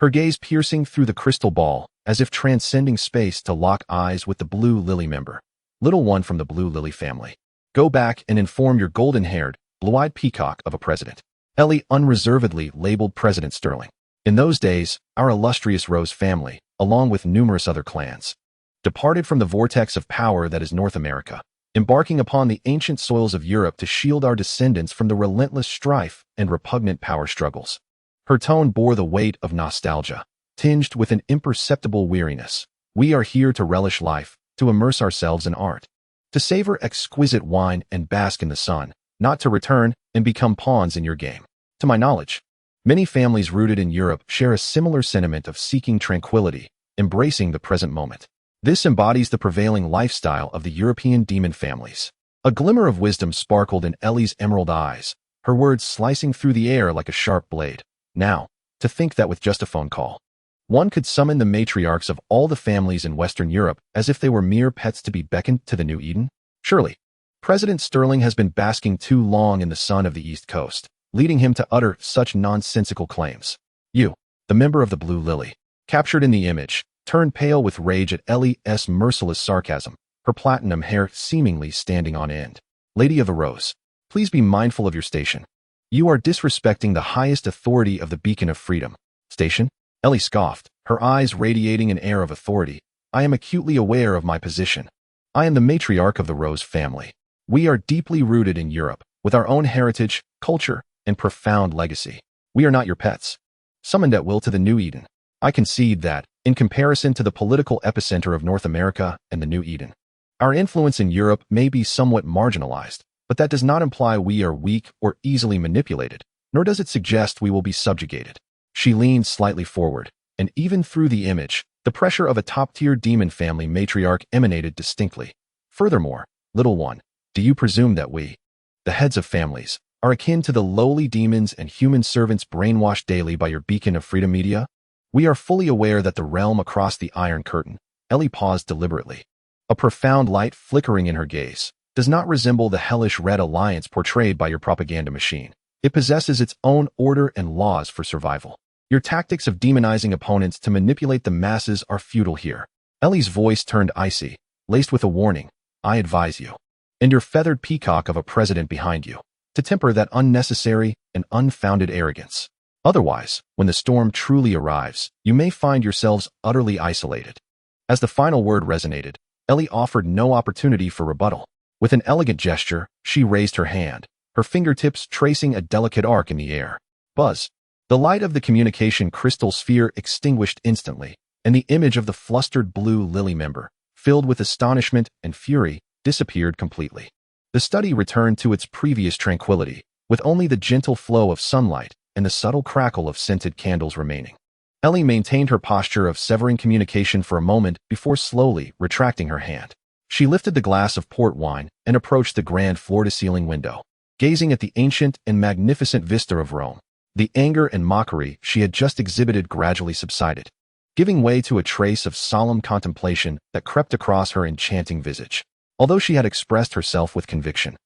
her gaze piercing through the crystal ball, as if transcending space to lock eyes with the blue lily member. Little one from the blue lily family. Go back and inform your golden-haired, blue-eyed peacock of a president. Ellie unreservedly labeled President Sterling. In those days, our illustrious Rose family, along with numerous other clans, departed from the vortex of power that is North America, embarking upon the ancient soils of Europe to shield our descendants from the relentless strife and repugnant power struggles. Her tone bore the weight of nostalgia, tinged with an imperceptible weariness. We are here to relish life, to immerse ourselves in art, to savor exquisite wine and bask in the sun, not to return and become pawns in your game. To my knowledge, many families rooted in Europe share a similar sentiment of seeking tranquility, embracing the present moment. This embodies the prevailing lifestyle of the European demon families. A glimmer of wisdom sparkled in Ellie's emerald eyes, her words slicing through the air like a sharp blade. Now, to think that with just a phone call, one could summon the matriarchs of all the families in Western Europe as if they were mere pets to be beckoned to the New Eden? Surely, President Sterling has been basking too long in the sun of the East Coast, leading him to utter such nonsensical claims. You, the member of the Blue Lily, captured in the image, turned pale with rage at Ellie's merciless sarcasm, her platinum hair seemingly standing on end. Lady of the Rose, please be mindful of your station. You are disrespecting the highest authority of the beacon of freedom. Station? Ellie scoffed, her eyes radiating an air of authority. I am acutely aware of my position. I am the matriarch of the Rose family. We are deeply rooted in Europe, with our own heritage, culture, and profound legacy. We are not your pets, summoned at will to the New Eden. I concede that, in comparison to the political epicenter of North America and the New Eden, our influence in Europe may be somewhat marginalized, but that does not imply we are weak or easily manipulated, nor does it suggest we will be subjugated. She leaned slightly forward, and even through the image, the pressure of a top-tier demon family matriarch emanated distinctly. Furthermore, little one, do you presume that we, the heads of families, are akin to the lowly demons and human servants brainwashed daily by your beacon of freedom media? We are fully aware that the realm across the Iron Curtain, Ellie paused deliberately, a profound light flickering in her gaze, does not resemble the hellish Red Alliance portrayed by your propaganda machine. It possesses its own order and laws for survival. Your tactics of demonizing opponents to manipulate the masses are futile here. Ellie's voice turned icy, laced with a warning. I advise you, and your feathered peacock of a president behind you, to temper that unnecessary and unfounded arrogance. Otherwise, when the storm truly arrives, you may find yourselves utterly isolated. As the final word resonated, Ellie offered no opportunity for rebuttal. With an elegant gesture, she raised her hand, her fingertips tracing a delicate arc in the air. Buzz. The light of the communication crystal sphere extinguished instantly, and the image of the flustered blue lily member, filled with astonishment and fury, disappeared completely. The study returned to its previous tranquility, with only the gentle flow of sunlight and the subtle crackle of scented candles remaining. Ellie maintained her posture of severing communication for a moment before slowly retracting her hand. She lifted the glass of port wine and approached the grand floor-to-ceiling window. Gazing at the ancient and magnificent vista of Rome, the anger and mockery she had just exhibited gradually subsided, giving way to a trace of solemn contemplation that crept across her enchanting visage. Although she had expressed herself with conviction,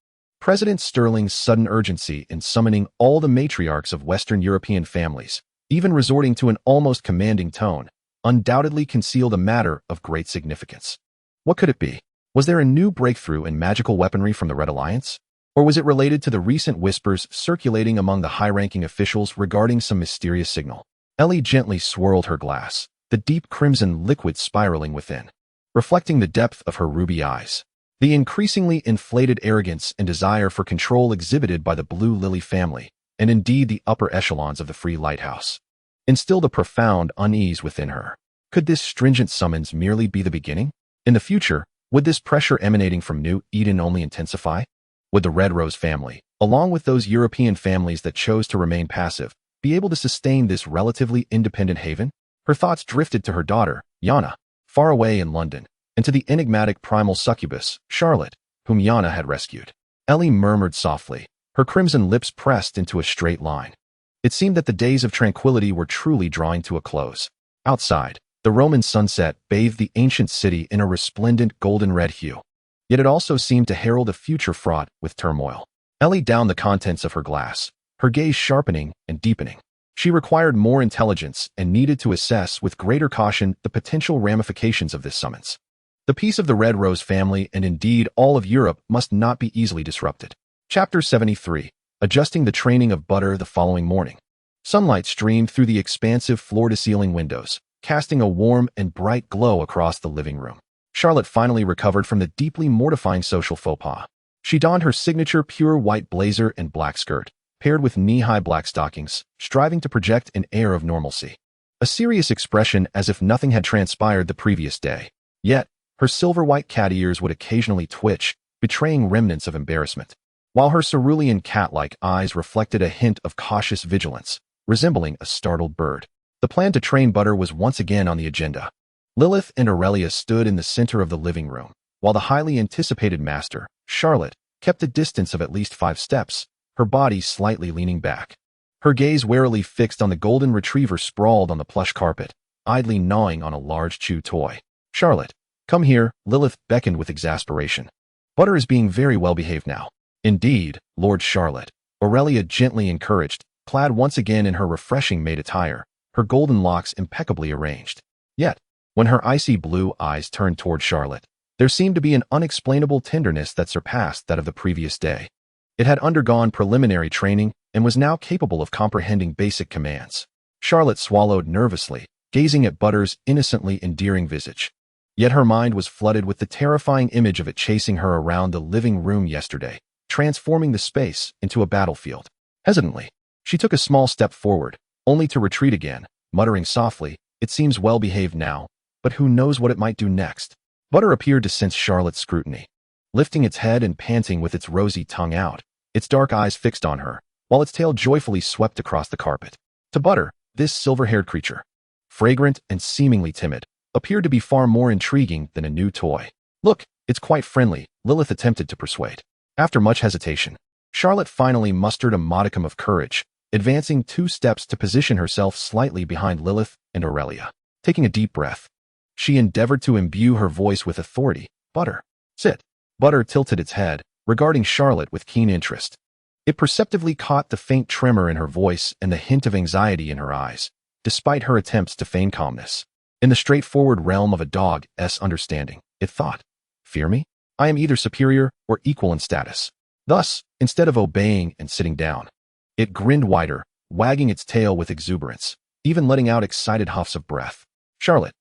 President Sterling's sudden urgency in summoning all the matriarchs of Western European families, even resorting to an almost commanding tone, undoubtedly concealed a matter of great significance. What could it be? Was there a new breakthrough in magical weaponry from the Red Alliance? Or was it related to the recent whispers circulating among the high-ranking officials regarding some mysterious signal? Ellie gently swirled her glass, the deep crimson liquid spiraling within, reflecting the depth of her ruby eyes. The increasingly inflated arrogance and desire for control exhibited by the Blue Lily family, and indeed the upper echelons of the Free Lighthouse, instilled a profound unease within her. Could this stringent summons merely be the beginning? In the future, would this pressure emanating from New Eden only intensify? Would the Red Rose family, along with those European families that chose to remain passive, be able to sustain this relatively independent haven? Her thoughts drifted to her daughter, Yana, far away in London, and to the enigmatic primal succubus, Charlotte, whom Yana had rescued. Ellie murmured softly, her crimson lips pressed into a straight line. It seemed that the days of tranquility were truly drawing to a close. Outside, the Roman sunset bathed the ancient city in a resplendent golden-red hue. Yet it also seemed to herald a future fraught with turmoil. Ellie downed the contents of her glass, her gaze sharpening and deepening. She required more intelligence and needed to assess with greater caution the potential ramifications of this summons. The peace of the Red Rose family and indeed all of Europe must not be easily disrupted. Chapter 73. Adjusting the training of Butter the following morning. Sunlight streamed through the expansive floor-to-ceiling windows, casting a warm and bright glow across the living room. Charlotte finally recovered from the deeply mortifying social faux pas. She donned her signature pure white blazer and black skirt, paired with knee-high black stockings, striving to project an air of normalcy. A serious expression as if nothing had transpired the previous day. Yet, her silver-white cat ears would occasionally twitch, betraying remnants of embarrassment, while her cerulean cat-like eyes reflected a hint of cautious vigilance, resembling a startled bird. The plan to train Butter was once again on the agenda. Lilyth and Aurelia stood in the center of the living room, while the highly anticipated master, Charlotte, kept a distance of at least 5 steps, her body slightly leaning back. Her gaze warily fixed on the golden retriever sprawled on the plush carpet, idly gnawing on a large chew toy. Charlotte, come here, Lilyth beckoned with exasperation. Butter is being very well behaved now. Indeed, Lord Charlotte, Aurelia gently encouraged, clad once again in her refreshing maid attire, her golden locks impeccably arranged. Yet, when her icy blue eyes turned toward Charlotte, there seemed to be an unexplainable tenderness that surpassed that of the previous day. It had undergone preliminary training and was now capable of comprehending basic commands. Charlotte swallowed nervously, gazing at Butter's innocently endearing visage. Yet her mind was flooded with the terrifying image of it chasing her around the living room yesterday, transforming the space into a battlefield. Hesitantly, she took a small step forward, only to retreat again, muttering softly, "It seems well behaved now, but who knows what it might do next." Butter appeared to sense Charlotte's scrutiny. Lifting its head and panting with its rosy tongue out, its dark eyes fixed on her, while its tail joyfully swept across the carpet. To Butter, this silver-haired creature, fragrant and seemingly timid, appeared to be far more intriguing than a new toy. "Look, it's quite friendly," Lilyth attempted to persuade. After much hesitation, Charlotte finally mustered a modicum of courage, advancing 2 steps to position herself slightly behind Lilyth and Aurelia. Taking a deep breath, she endeavored to imbue her voice with authority. "Butter, sit." Butter tilted its head, regarding Charlotte with keen interest. It perceptibly caught the faint tremor in her voice and the hint of anxiety in her eyes, despite her attempts to feign calmness. In the straightforward realm of a dog's understanding, it thought, "Fear me? I am either superior or equal in status." Thus, instead of obeying and sitting down, it grinned wider, wagging its tail with exuberance, even letting out excited huffs of breath. Charlotte,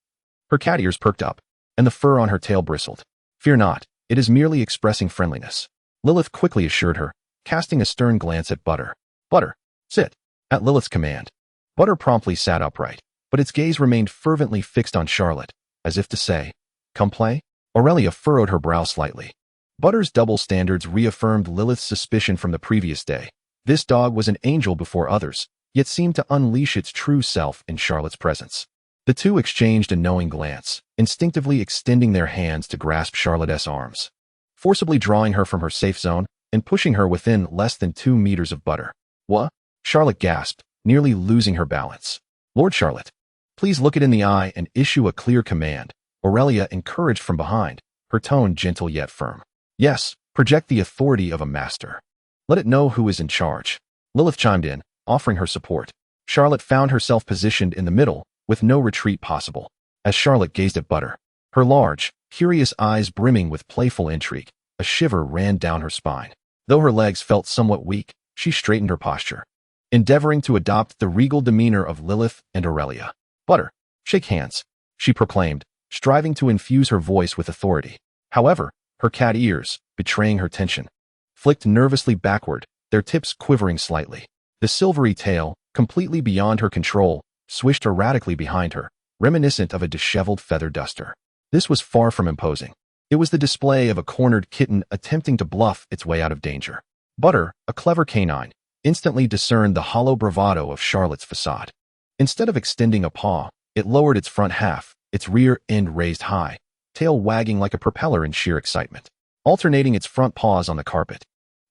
her cat ears perked up, and the fur on her tail bristled. "Fear not, it is merely expressing friendliness," Lilyth quickly assured her, casting a stern glance at Butter. "Butter, sit." At Lilyth's command, Butter promptly sat upright, but its gaze remained fervently fixed on Charlotte, as if to say, "Come play?" Aurelia furrowed her brow slightly. Butter's double standards reaffirmed Lilyth's suspicion from the previous day. This dog was an angel before others, yet seemed to unleash its true self in Charlotte's presence. The two exchanged a knowing glance, instinctively extending their hands to grasp Charlotte's arms, forcibly drawing her from her safe zone and pushing her within less than 2 meters of Butter. "What?" Charlotte gasped, nearly losing her balance. "Lord Charlotte, please look it in the eye and issue a clear command," Aurelia encouraged from behind, her tone gentle yet firm. "Yes, project the authority of a master. Let it know who is in charge." Lilyth chimed in, offering her support. Charlotte found herself positioned in the middle, with no retreat possible. As Charlotte gazed at Butter, her large, curious eyes brimming with playful intrigue, a shiver ran down her spine. Though her legs felt somewhat weak, she straightened her posture, endeavoring to adopt the regal demeanor of Lilyth and Aurelia. "Butter, shake hands," she proclaimed, striving to infuse her voice with authority. However, her cat ears, betraying her tension, flicked nervously backward, their tips quivering slightly. The silvery tail, completely beyond her control, swished erratically behind her, reminiscent of a disheveled feather duster. This was far from imposing. It was the display of a cornered kitten attempting to bluff its way out of danger. Butter, a clever canine, instantly discerned the hollow bravado of Charlotte's facade. Instead of extending a paw, it lowered its front half, its rear end raised high, tail wagging like a propeller in sheer excitement, alternating its front paws on the carpet.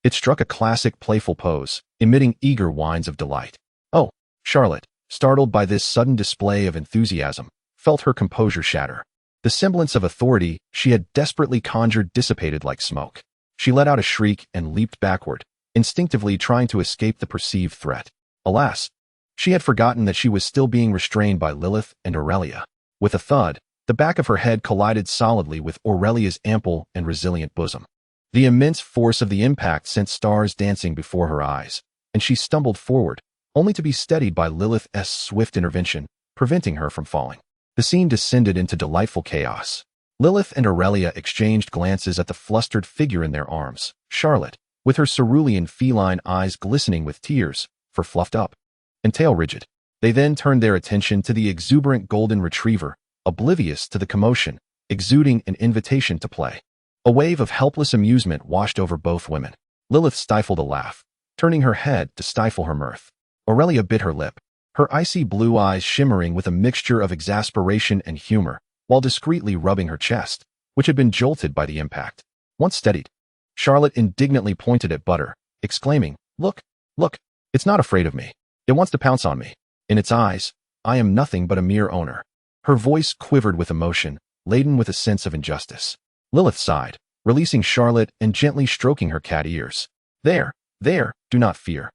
It struck a classic playful pose, emitting eager whines of delight. "Oh," Charlotte, startled by this sudden display of enthusiasm, felt her composure shatter. The semblance of authority she had desperately conjured dissipated like smoke. She let out a shriek and leaped backward, instinctively trying to escape the perceived threat. Alas, she had forgotten that she was still being restrained by Lilyth and Aurelia. With a thud, the back of her head collided solidly with Aurelia's ample and resilient bosom. The immense force of the impact sent stars dancing before her eyes, and she stumbled forward, only to be steadied by Lilith's swift intervention, preventing her from falling. The scene descended into delightful chaos. Lilyth and Aurelia exchanged glances at the flustered figure in their arms. Charlotte, with her cerulean feline eyes glistening with tears, for fluffed up and tail rigid. They then turned their attention to the exuberant golden retriever, oblivious to the commotion, exuding an invitation to play. A wave of helpless amusement washed over both women. Lilyth stifled a laugh, turning her head to stifle her mirth. Aurelia bit her lip, her icy blue eyes shimmering with a mixture of exasperation and humor, while discreetly rubbing her chest, which had been jolted by the impact. Once steadied, Charlotte indignantly pointed at Butter, exclaiming, "Look, look, it's not afraid of me. It wants to pounce on me. In its eyes, I am nothing but a mere owner." Her voice quivered with emotion, laden with a sense of injustice. Lilyth sighed, releasing Charlotte and gently stroking her cat ears. There, do not fear.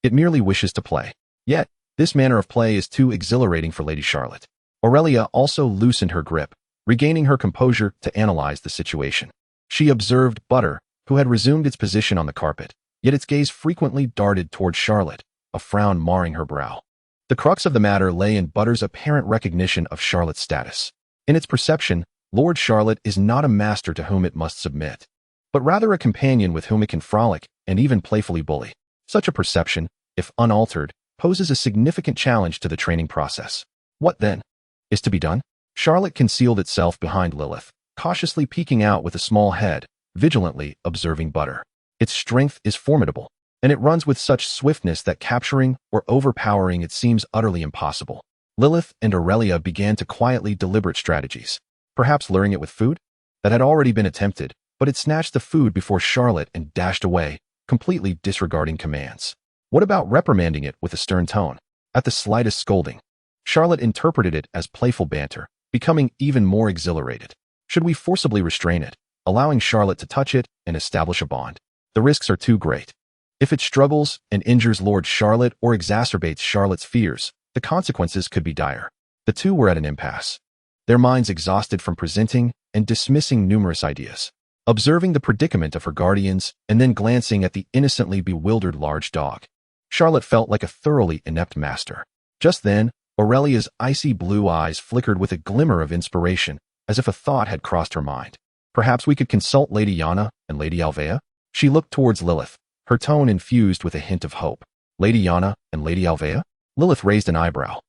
It merely wishes to play. Yet, this manner of play is too exhilarating for Lady Charlotte." Aurelia also loosened her grip, regaining her composure to analyze the situation. She observed Butter, who had resumed its position on the carpet, yet its gaze frequently darted toward Charlotte, a frown marring her brow. The crux of the matter lay in Butter's apparent recognition of Charlotte's status. In its perception, Lord Charlotte is not a master to whom it must submit, but rather a companion with whom it can frolic and even playfully bully. Such a perception, if unaltered, poses a significant challenge to the training process. What, then, is to be done? Charlotte concealed itself behind Lilyth, cautiously peeking out with a small head, vigilantly observing Butter. Its strength is formidable, and it runs with such swiftness that capturing or overpowering it seems utterly impossible. Lilyth and Aurelia began to quietly deliberate strategies, perhaps luring it with food? That had already been attempted, but it snatched the food before Charlotte and dashed away, completely disregarding commands. What about reprimanding it with a stern tone? At the slightest scolding, Charlotte interpreted it as playful banter, becoming even more exhilarated. Should we forcibly restrain it, allowing Charlotte to touch it and establish a bond? The risks are too great. If it struggles and injures Lord Charlotte or exacerbates Charlotte's fears, the consequences could be dire. The two were at an impasse, their minds exhausted from presenting and dismissing numerous ideas. Observing the predicament of her guardians and then glancing at the innocently bewildered large dog, Charlotte felt like a thoroughly inept master. Just then, Aurelia's icy blue eyes flickered with a glimmer of inspiration, as if a thought had crossed her mind. Perhaps we could consult Lady Yana and Lady Alvea? She looked towards Lilyth, her tone infused with a hint of hope. Lady Yana and Lady Alvea? Lilyth raised an eyebrow.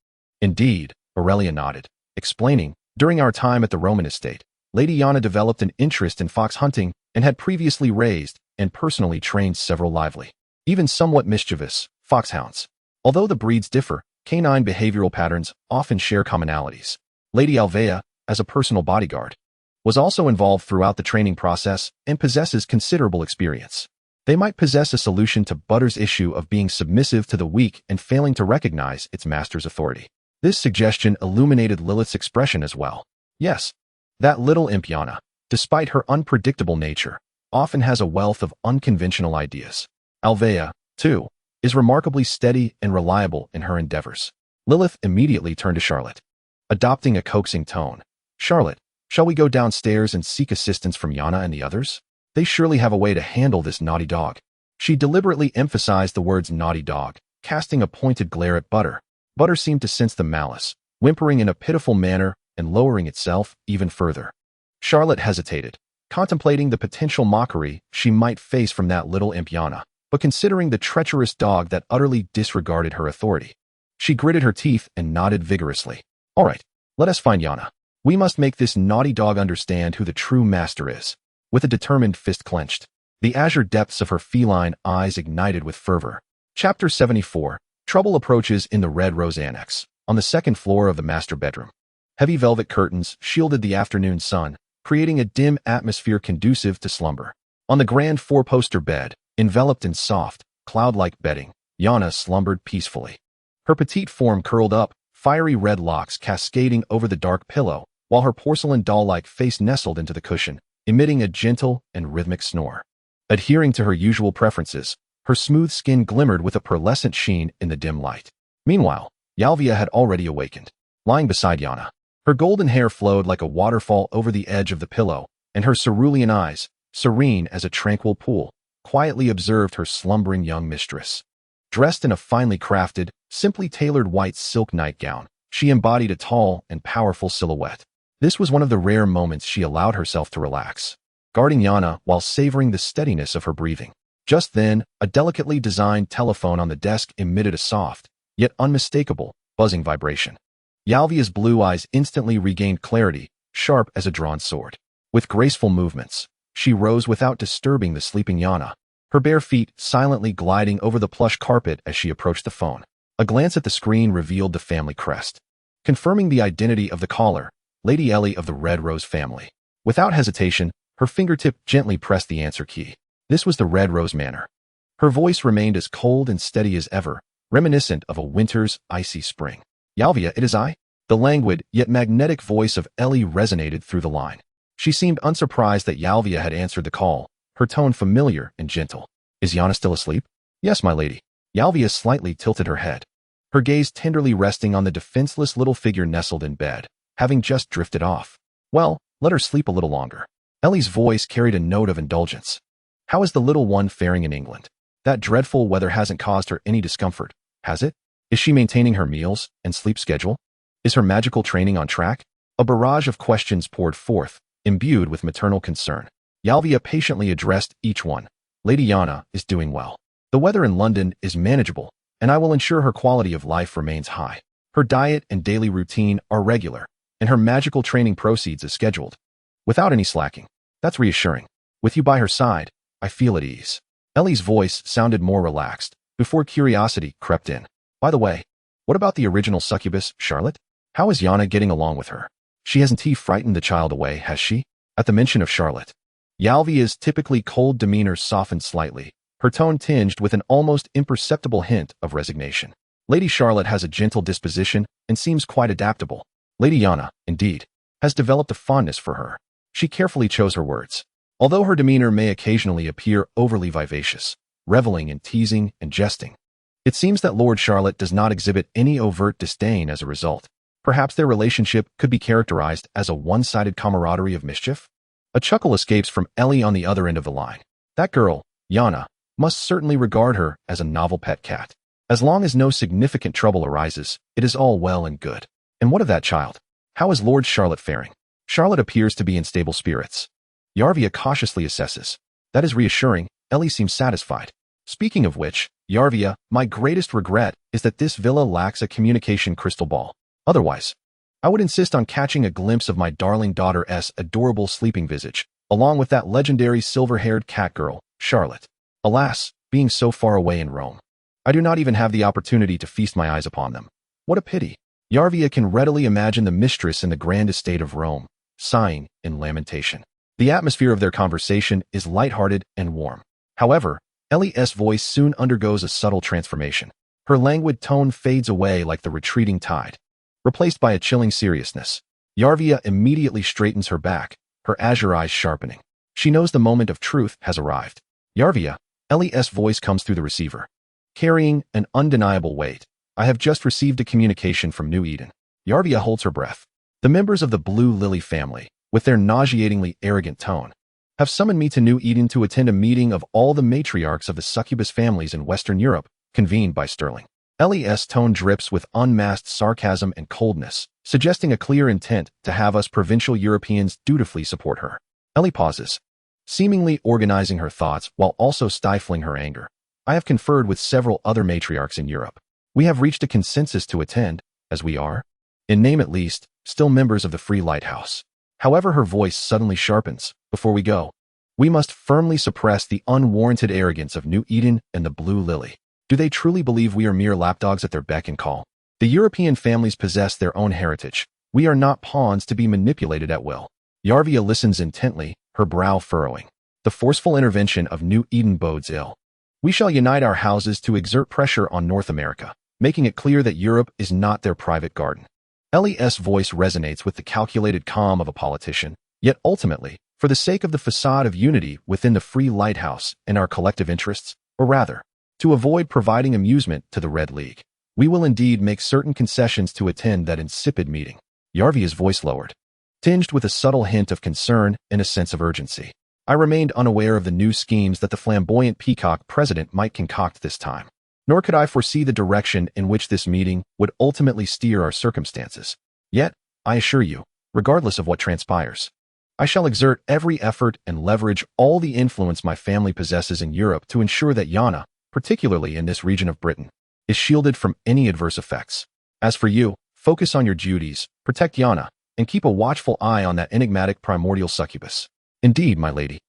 Indeed, Aurelia nodded, explaining, during our time at the Roman estate, Lady Yana developed an interest in fox hunting and had previously raised and personally trained several lively, even somewhat mischievous, foxhounds. Although the breeds differ, canine behavioral patterns often share commonalities. Lady Alvea, as a personal bodyguard, was also involved throughout the training process and possesses considerable experience. They might possess a solution to Butter's issue of being submissive to the weak and failing to recognize its master's authority. This suggestion illuminated Lilyth's expression as well. Yes, that little imp Yana, despite her unpredictable nature, often has a wealth of unconventional ideas. Alvea, too, is remarkably steady and reliable in her endeavors. Lilyth immediately turned to Charlotte, adopting a coaxing tone. Charlotte, shall we go downstairs and seek assistance from Yana and the others? They surely have a way to handle this naughty dog. She deliberately emphasized the words naughty dog, casting a pointed glare at Butter. Butter seemed to sense the malice, whimpering in a pitiful manner and lowering itself even further. Charlotte hesitated, contemplating the potential mockery she might face from that little imp Yana, but considering the treacherous dog that utterly disregarded her authority. She gritted her teeth and nodded vigorously. All right, let us find Yana. We must make this naughty dog understand who the true master is. With a determined fist clenched, the azure depths of her feline eyes ignited with fervor. Chapter 74. Trouble approaches in the Red Rose Annex, on the second floor of the master bedroom. Heavy velvet curtains shielded the afternoon sun, creating a dim atmosphere conducive to slumber. On the grand four-poster bed, enveloped in soft, cloud-like bedding, Yana slumbered peacefully. Her petite form curled up, fiery red locks cascading over the dark pillow, while her porcelain doll-like face nestled into the cushion, emitting a gentle and rhythmic snore. Adhering to her usual preferences, her smooth skin glimmered with a pearlescent sheen in the dim light. Meanwhile, Yalvia had already awakened. Lying beside Yana, her golden hair flowed like a waterfall over the edge of the pillow, and her cerulean eyes, serene as a tranquil pool, quietly observed her slumbering young mistress. Dressed in a finely crafted, simply tailored white silk nightgown, she embodied a tall and powerful silhouette. This was one of the rare moments she allowed herself to relax, guarding Yana while savoring the steadiness of her breathing. Just then, a delicately designed telephone on the desk emitted a soft, yet unmistakable, buzzing vibration. Yalvia's blue eyes instantly regained clarity, sharp as a drawn sword. With graceful movements, she rose without disturbing the sleeping Yana, her bare feet silently gliding over the plush carpet as she approached the phone. A glance at the screen revealed the family crest. Confirming the identity of the caller, Lady Ellie of the Red Rose family. Without hesitation, her fingertip gently pressed the answer key. This was the Red Rose Manor. Her voice remained as cold and steady as ever, reminiscent of a winter's icy spring. Yalvia, it is I? The languid, yet magnetic voice of Ellie resonated through the line. She seemed unsurprised that Yalvia had answered the call, her tone familiar and gentle. Is Yana still asleep? Yes, my lady. Yalvia slightly tilted her head, her gaze tenderly resting on the defenseless little figure nestled in bed, having just drifted off. Well, let her sleep a little longer. Ellie's voice carried a note of indulgence. How is the little one faring in England? That dreadful weather hasn't caused her any discomfort, has it? Is she maintaining her meals and sleep schedule? Is her magical training on track? A barrage of questions poured forth, imbued with maternal concern. Yalvia patiently addressed each one. Lady Yana is doing well. The weather in London is manageable, and I will ensure her quality of life remains high. Her diet and daily routine are regular, and her magical training proceeds as scheduled, without any slacking. That's reassuring. With you by her side, I feel at ease. Ellie's voice sounded more relaxed, before curiosity crept in. By the way, what about the original succubus, Charlotte? How is Yana getting along with her? She hasn't frightened the child away, has she? At the mention of Charlotte, Yalvia's typically cold demeanor softened slightly, her tone tinged with an almost imperceptible hint of resignation. Lady Charlotte has a gentle disposition and seems quite adaptable. Lady Yana, indeed, has developed a fondness for her. She carefully chose her words. Although her demeanor may occasionally appear overly vivacious, reveling in teasing and jesting, it seems that Lord Charlotte does not exhibit any overt disdain as a result. Perhaps their relationship could be characterized as a one-sided camaraderie of mischief? A chuckle escapes from Ellie on the other end of the line. That girl, Yana, must certainly regard her as a novel pet cat. As long as no significant trouble arises, it is all well and good. And what of that child? How is Lord Charlotte faring? Charlotte appears to be in stable spirits. Yarvia cautiously assesses. That is reassuring. Ellie seems satisfied. Speaking of which, Yarvia, my greatest regret is that this villa lacks a communication crystal ball. Otherwise, I would insist on catching a glimpse of my darling daughter's adorable sleeping visage, along with that legendary silver-haired catgirl, Charlotte. Alas, being so far away in Rome, I do not even have the opportunity to feast my eyes upon them. What a pity. Yarvia can readily imagine the mistress in the grand estate of Rome, sighing in lamentation. The atmosphere of their conversation is light-hearted and warm. However, Lilyth's voice soon undergoes a subtle transformation. Her languid tone fades away like the retreating tide, replaced by a chilling seriousness. Yarvia immediately straightens her back, her azure eyes sharpening. She knows the moment of truth has arrived. Yarvia, Lilyth's voice comes through the receiver, carrying an undeniable weight. I have just received a communication from New Eden. Yarvia holds her breath. The members of the Blue Lily family, with their nauseatingly arrogant tone, have summoned me to New Eden to attend a meeting of all the matriarchs of the succubus families in Western Europe, convened by Sterling. Lilyth's tone drips with unmasked sarcasm and coldness, suggesting a clear intent to have us provincial Europeans dutifully support her. Ellie pauses, seemingly organizing her thoughts while also stifling her anger. I have conferred with several other matriarchs in Europe. We have reached a consensus to attend, as we are, in name at least, still members of the Free Lighthouse. However, her voice suddenly sharpens. Before we go, we must firmly suppress the unwarranted arrogance of New Eden and the Blue Lily. Do they truly believe we are mere lapdogs at their beck and call? The European families possess their own heritage. We are not pawns to be manipulated at will. Yarvia listens intently, her brow furrowing. The forceful intervention of New Eden bodes ill. We shall unite our houses to exert pressure on North America, making it clear that Europe is not their private garden. Lilyth's voice resonates with the calculated calm of a politician, yet ultimately, for the sake of the facade of unity within the Free Lighthouse and our collective interests, or rather, to avoid providing amusement to the Red League, we will indeed make certain concessions to attend that insipid meeting. Yarvia's voice lowered, tinged with a subtle hint of concern and a sense of urgency. I remained unaware of the new schemes that the flamboyant peacock president might concoct this time. Nor could I foresee the direction in which this meeting would ultimately steer our circumstances. Yet, I assure you, regardless of what transpires, I shall exert every effort and leverage all the influence my family possesses in Europe to ensure that Yana, particularly in this region of Britain, is shielded from any adverse effects. As for you, focus on your duties, protect Yana, and keep a watchful eye on that enigmatic primordial succubus. Indeed, my lady.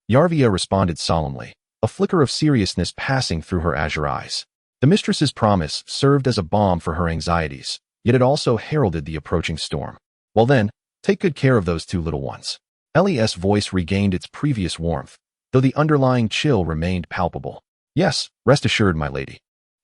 Yarvia responded solemnly, a flicker of seriousness passing through her azure eyes. The mistress's promise served as a balm for her anxieties, yet it also heralded the approaching storm. Well then, take good care of those two little ones. Lilyth's voice regained its previous warmth, though the underlying chill remained palpable. Yes, rest assured, my lady.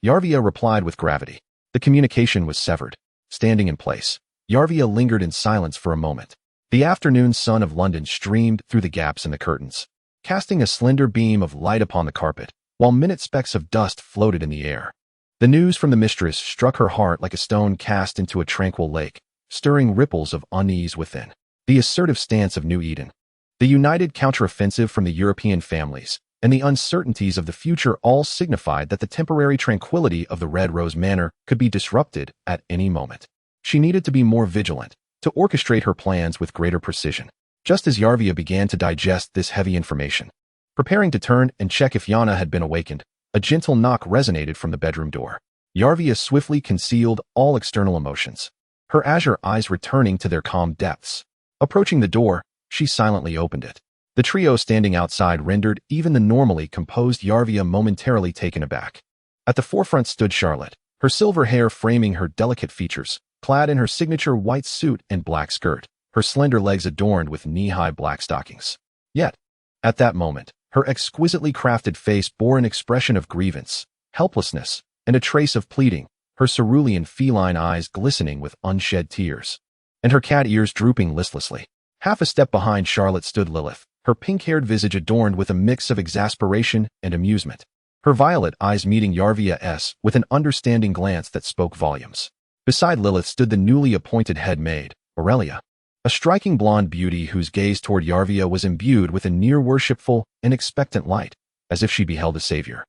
Yarvia replied with gravity. The communication was severed. Standing in place, Yarvia lingered in silence for a moment. The afternoon sun of London streamed through the gaps in the curtains, casting a slender beam of light upon the carpet, while minute specks of dust floated in the air. The news from the mistress struck her heart like a stone cast into a tranquil lake, stirring ripples of unease within. The assertive stance of New Eden, the united counteroffensive from the European families, and the uncertainties of the future all signified that the temporary tranquility of the Red Rose Manor could be disrupted at any moment. She needed to be more vigilant, to orchestrate her plans with greater precision. Just as Yarvia began to digest this heavy information, preparing to turn and check if Yana had been awakened, a gentle knock resonated from the bedroom door. Yarvia swiftly concealed all external emotions, her azure eyes returning to their calm depths. Approaching the door, she silently opened it. The trio standing outside rendered even the normally composed Yarvia momentarily taken aback. At the forefront stood Charlotte, her silver hair framing her delicate features, clad in her signature white suit and black skirt, her slender legs adorned with knee-high black stockings. Yet, at that moment, her exquisitely crafted face bore an expression of grievance, helplessness, and a trace of pleading, her cerulean feline eyes glistening with unshed tears, and her cat ears drooping listlessly. Half a step behind Charlotte stood Lilyth, her pink-haired visage adorned with a mix of exasperation and amusement, her violet eyes meeting Yarvia's with an understanding glance that spoke volumes. Beside Lilyth stood the newly appointed head maid, Aurelia, a striking blonde beauty whose gaze toward Yarvia was imbued with a near-worshipful and expectant light, as if she beheld a savior.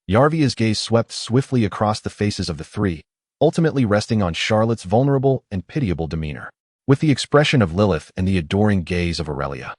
Yarvia's gaze swept swiftly across the faces of the three, ultimately resting on Charlotte's vulnerable and pitiable demeanor, with the expression of Lilyth and the adoring gaze of Aurelia.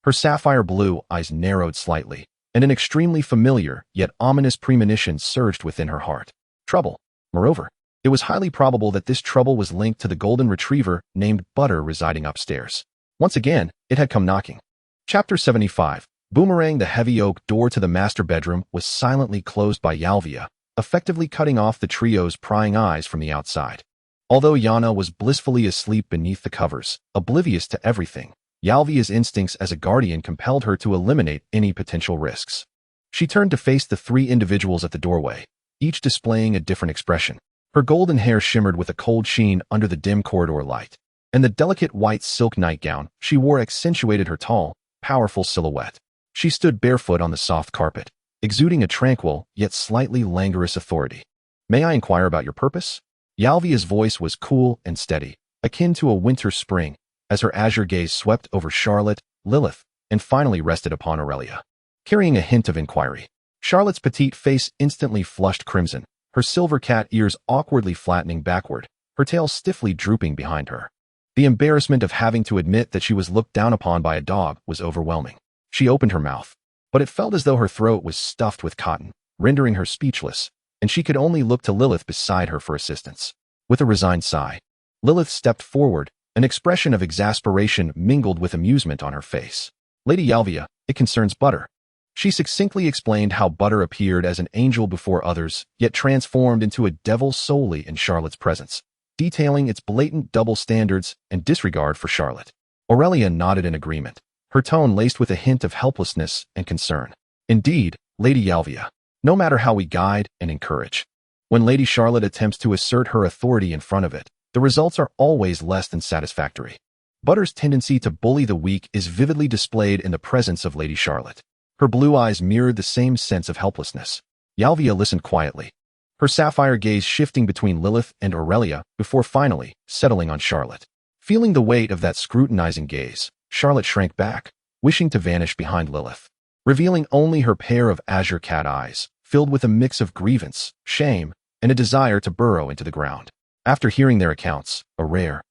Her sapphire blue eyes narrowed slightly, and an extremely familiar yet ominous premonition surged within her heart. Trouble. Moreover, It was highly probable that this trouble was linked to the golden retriever named Butter residing upstairs. Once again, it had come knocking. Chapter 75. Boomerang. The heavy oak door to the master bedroom was silently closed by Yalvia, effectively cutting off the trio's prying eyes from the outside. Although Yana was blissfully asleep beneath the covers, oblivious to everything, Yalvia's instincts as a guardian compelled her to eliminate any potential risks. She turned to face the three individuals at the doorway, each displaying a different expression. Her golden hair shimmered with a cold sheen under the dim corridor light, and the delicate white silk nightgown she wore accentuated her tall, powerful silhouette. She stood barefoot on the soft carpet, exuding a tranquil yet slightly languorous authority. "May I inquire about your purpose?" Yalvia's voice was cool and steady, akin to a winter spring, as her azure gaze swept over Charlotte, Lilyth, and finally rested upon Aurelia, carrying a hint of inquiry. Charlotte's petite face instantly flushed crimson, her silver cat ears awkwardly flattening backward, her tail stiffly drooping behind her. The embarrassment of having to admit that she was looked down upon by a dog was overwhelming. She opened her mouth, but it felt as though her throat was stuffed with cotton, rendering her speechless, and she could only look to Lilyth beside her for assistance. With a resigned sigh, Lilyth stepped forward, an expression of exasperation mingled with amusement on her face. "Lady Yalvia, it concerns Butter." She succinctly explained how Butter appeared as an angel before others, yet transformed into a devil solely in Charlotte's presence, detailing its blatant double standards and disregard for Charlotte. Aurelia nodded in agreement, her tone laced with a hint of helplessness and concern. "Indeed, Lady Yalvia, no matter how we guide and encourage, when Lady Charlotte attempts to assert her authority in front of it, the results are always less than satisfactory. Butter's tendency to bully the weak is vividly displayed in the presence of Lady Charlotte." Her blue eyes mirrored the same sense of helplessness. Yalvia listened quietly, her sapphire gaze shifting between Lilyth and Aurelia before finally settling on Charlotte. Feeling the weight of that scrutinizing gaze, Charlotte shrank back, wishing to vanish behind Lilyth, revealing only her pair of azure cat eyes, filled with a mix of grievance, shame, and a desire to burrow into the ground. After hearing their accounts, a rare,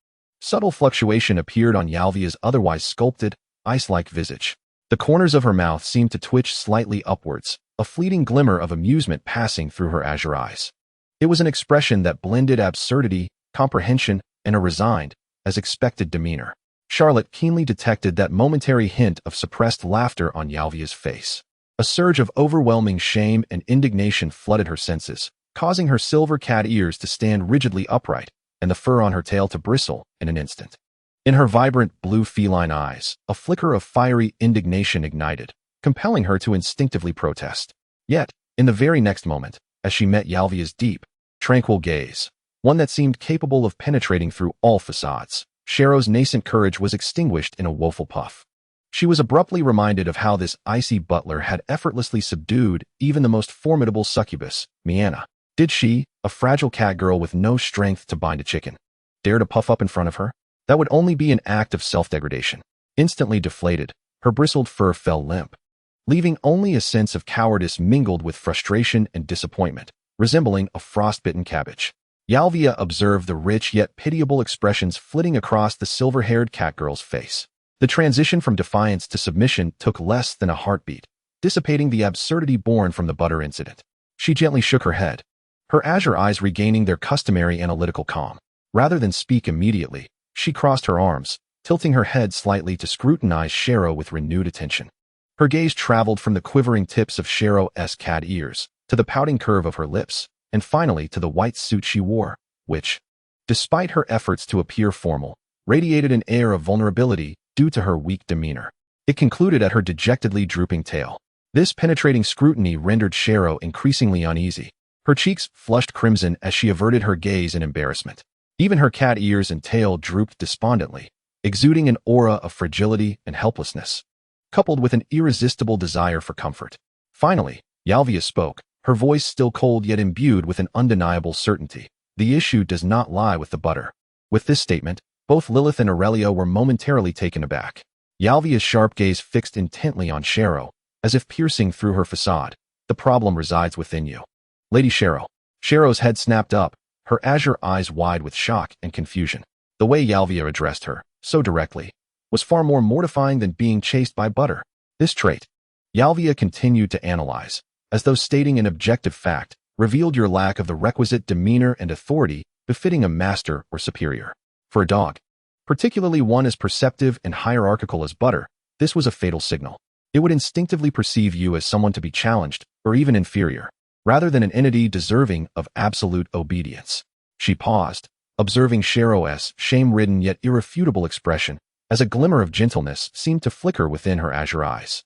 subtle fluctuation appeared on Yalvia's otherwise sculpted, ice-like visage. The corners of her mouth seemed to twitch slightly upwards, a fleeting glimmer of amusement passing through her azure eyes. It was an expression that blended absurdity, comprehension, and a resigned, as expected demeanor. Charlotte keenly detected that momentary hint of suppressed laughter on Yalvia's face. A surge of overwhelming shame and indignation flooded her senses, causing her silver cat ears to stand rigidly upright and the fur on her tail to bristle in an instant. In her vibrant blue feline eyes, a flicker of fiery indignation ignited, compelling her to instinctively protest. Yet, in the very next moment, as she met Yalvia's deep, tranquil gaze, one that seemed capable of penetrating through all facades, Chero's nascent courage was extinguished in a woeful puff. She was abruptly reminded of how this icy butler had effortlessly subdued even the most formidable succubus, Mianna. Did she, a fragile catgirl with no strength to bind a chicken, dare to puff up in front of her? That would only be an act of self-degradation. Instantly deflated, her bristled fur fell limp, leaving only a sense of cowardice mingled with frustration and disappointment, resembling a frostbitten cabbage. Yalvia observed the rich yet pitiable expressions flitting across the silver-haired catgirl's face. The transition from defiance to submission took less than a heartbeat, dissipating the absurdity born from the Butter incident. She gently shook her head, her azure eyes regaining their customary analytical calm. Rather than speak immediately, she crossed her arms, tilting her head slightly to scrutinize Chero with renewed attention. Her gaze traveled from the quivering tips of Chero's cat ears to the pouting curve of her lips, and finally to the white suit she wore, which, despite her efforts to appear formal, radiated an air of vulnerability due to her weak demeanor. It concluded at her dejectedly drooping tail. This penetrating scrutiny rendered Chero increasingly uneasy. Her cheeks flushed crimson as she averted her gaze in embarrassment. Even her cat ears and tail drooped despondently, exuding an aura of fragility and helplessness, coupled with an irresistible desire for comfort. Finally, Yalvia spoke, her voice still cold yet imbued with an undeniable certainty. "The issue does not lie with the Butter." With this statement, both Lilyth and Aurelia were momentarily taken aback. Yalvia's sharp gaze fixed intently on Chero, as if piercing through her facade. "The problem resides within you, Lady Chero." Chero's head snapped up, her azure eyes wide with shock and confusion. The way Yalvia addressed her, so directly, was far more mortifying than being chased by Butter. This trait, Yalvia continued to analyze, as though stating an objective fact, revealed your lack of the requisite demeanor and authority befitting a master or superior. For a dog, particularly one as perceptive and hierarchical as Butter, this was a fatal signal. It would instinctively perceive you as someone to be challenged, or even inferior, rather than an entity deserving of absolute obedience. She paused, observing Chero's shame-ridden yet irrefutable expression, as a glimmer of gentleness seemed to flicker within her azure eyes.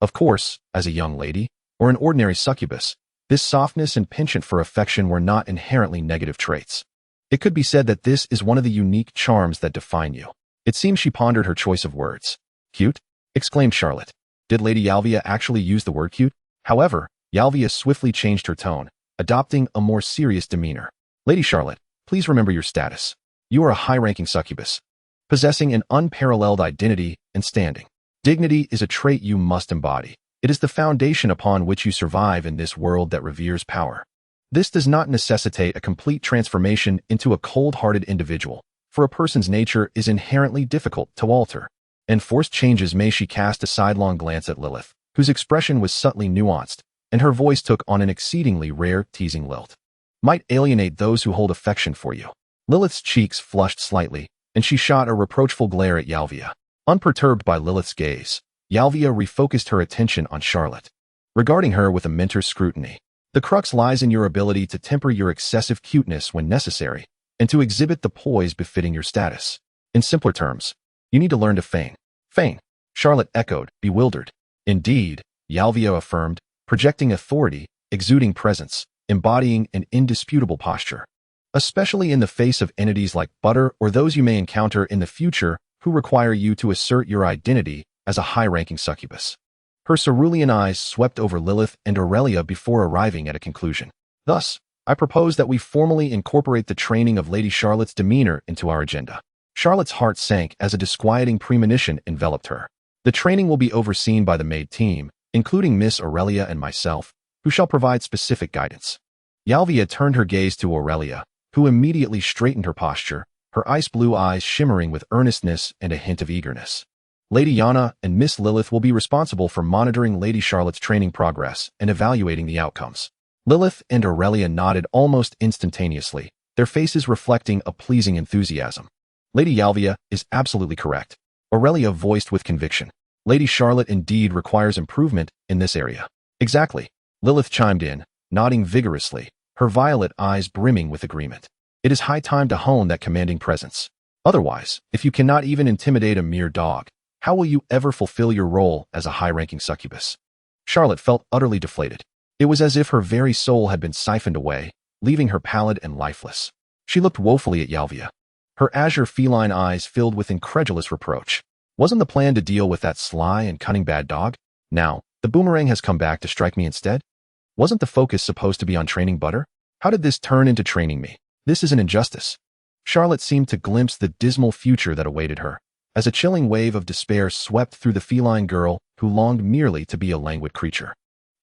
Of course, as a young lady, or an ordinary succubus, this softness and penchant for affection were not inherently negative traits. It could be said that this is one of the unique charms that define you. It seems she pondered her choice of words. Cute? Exclaimed Charlotte. Did Lady Yalvia actually use the word cute? However, Yalvia swiftly changed her tone, adopting a more serious demeanor. Lady Charlotte, please remember your status. You are a high-ranking succubus, possessing an unparalleled identity and standing. Dignity is a trait you must embody. It is the foundation upon which you survive in this world that reveres power. This does not necessitate a complete transformation into a cold-hearted individual, for a person's nature is inherently difficult to alter. Enforced changes may. She cast a sidelong glance at Lilyth, whose expression was subtly nuanced, and her voice took on an exceedingly rare, teasing lilt. Might alienate those who hold affection for you. Lilith's cheeks flushed slightly, and she shot a reproachful glare at Yalvia. Unperturbed by Lilith's gaze, Yalvia refocused her attention on Charlotte, regarding her with a mentor's scrutiny. The crux lies in your ability to temper your excessive cuteness when necessary, and to exhibit the poise befitting your status. In simpler terms, you need to learn to feign. Feign, Charlotte echoed, bewildered. Indeed, Yalvia affirmed, projecting authority, exuding presence, embodying an indisputable posture. Especially in the face of entities like Butter or those you may encounter in the future who require you to assert your identity as a high-ranking succubus. Her cerulean eyes swept over Lilyth and Aurelia before arriving at a conclusion. Thus, I propose that we formally incorporate the training of Lady Charlotte's demeanor into our agenda. Charlotte's heart sank as a disquieting premonition enveloped her. The training will be overseen by the Maid team, including Miss Aurelia and myself, who shall provide specific guidance. Yalvia turned her gaze to Aurelia, who immediately straightened her posture, her ice-blue eyes shimmering with earnestness and a hint of eagerness. Lady Yana and Miss Lilyth will be responsible for monitoring Lady Charlotte's training progress and evaluating the outcomes. Lilyth and Aurelia nodded almost instantaneously, their faces reflecting a pleasing enthusiasm. Lady Yalvia is absolutely correct, Aurelia voiced with conviction. Lady Charlotte indeed requires improvement in this area. Exactly, Lilyth chimed in, nodding vigorously, her violet eyes brimming with agreement. It is high time to hone that commanding presence. Otherwise, if you cannot even intimidate a mere dog, how will you ever fulfill your role as a high-ranking succubus? Charlotte felt utterly deflated. It was as if her very soul had been siphoned away, leaving her pallid and lifeless. She looked woefully at Yalvia, her azure feline eyes filled with incredulous reproach. Wasn't the plan to deal with that sly and cunning bad dog? Now, the boomerang has come back to strike me instead? Wasn't the focus supposed to be on training Butter? How did this turn into training me? This is an injustice. Charlotte seemed to glimpse the dismal future that awaited her, as a chilling wave of despair swept through the feline girl who longed merely to be a languid creature.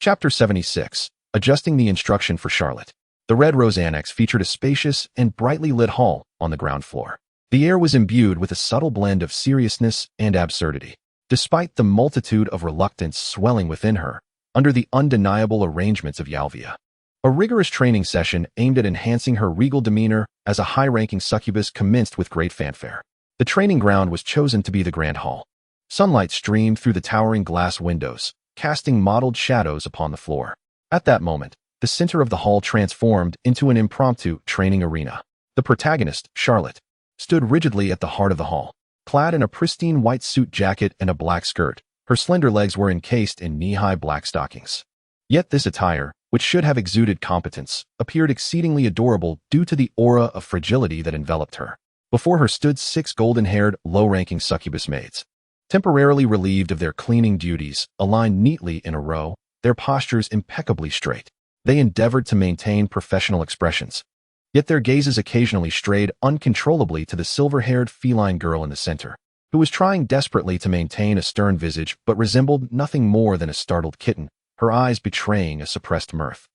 Chapter 76. Adjusting the instruction for Charlotte. The Red Rose Annex featured a spacious and brightly lit hall on the ground floor. The air was imbued with a subtle blend of seriousness and absurdity. Despite the multitude of reluctance swelling within her, under the undeniable arrangements of Yalvia. A rigorous training session aimed at enhancing her regal demeanor as a high-ranking succubus commenced with great fanfare. The training ground was chosen to be the Grand Hall. Sunlight streamed through the towering glass windows, casting mottled shadows upon the floor. At that moment, the center of the hall transformed into an impromptu training arena. The protagonist, Charlotte, stood rigidly at the heart of the hall. Clad in a pristine white suit jacket and a black skirt, her slender legs were encased in knee-high black stockings. Yet this attire, which should have exuded competence, appeared exceedingly adorable due to the aura of fragility that enveloped her. Before her stood 6 golden-haired, low-ranking succubus maids. Temporarily relieved of their cleaning duties, aligned neatly in a row, their postures impeccably straight. They endeavored to maintain professional expressions. Yet their gazes occasionally strayed uncontrollably to the silver-haired feline girl in the center, who was trying desperately to maintain a stern visage but resembled nothing more than a startled kitten, her eyes betraying a suppressed mirth.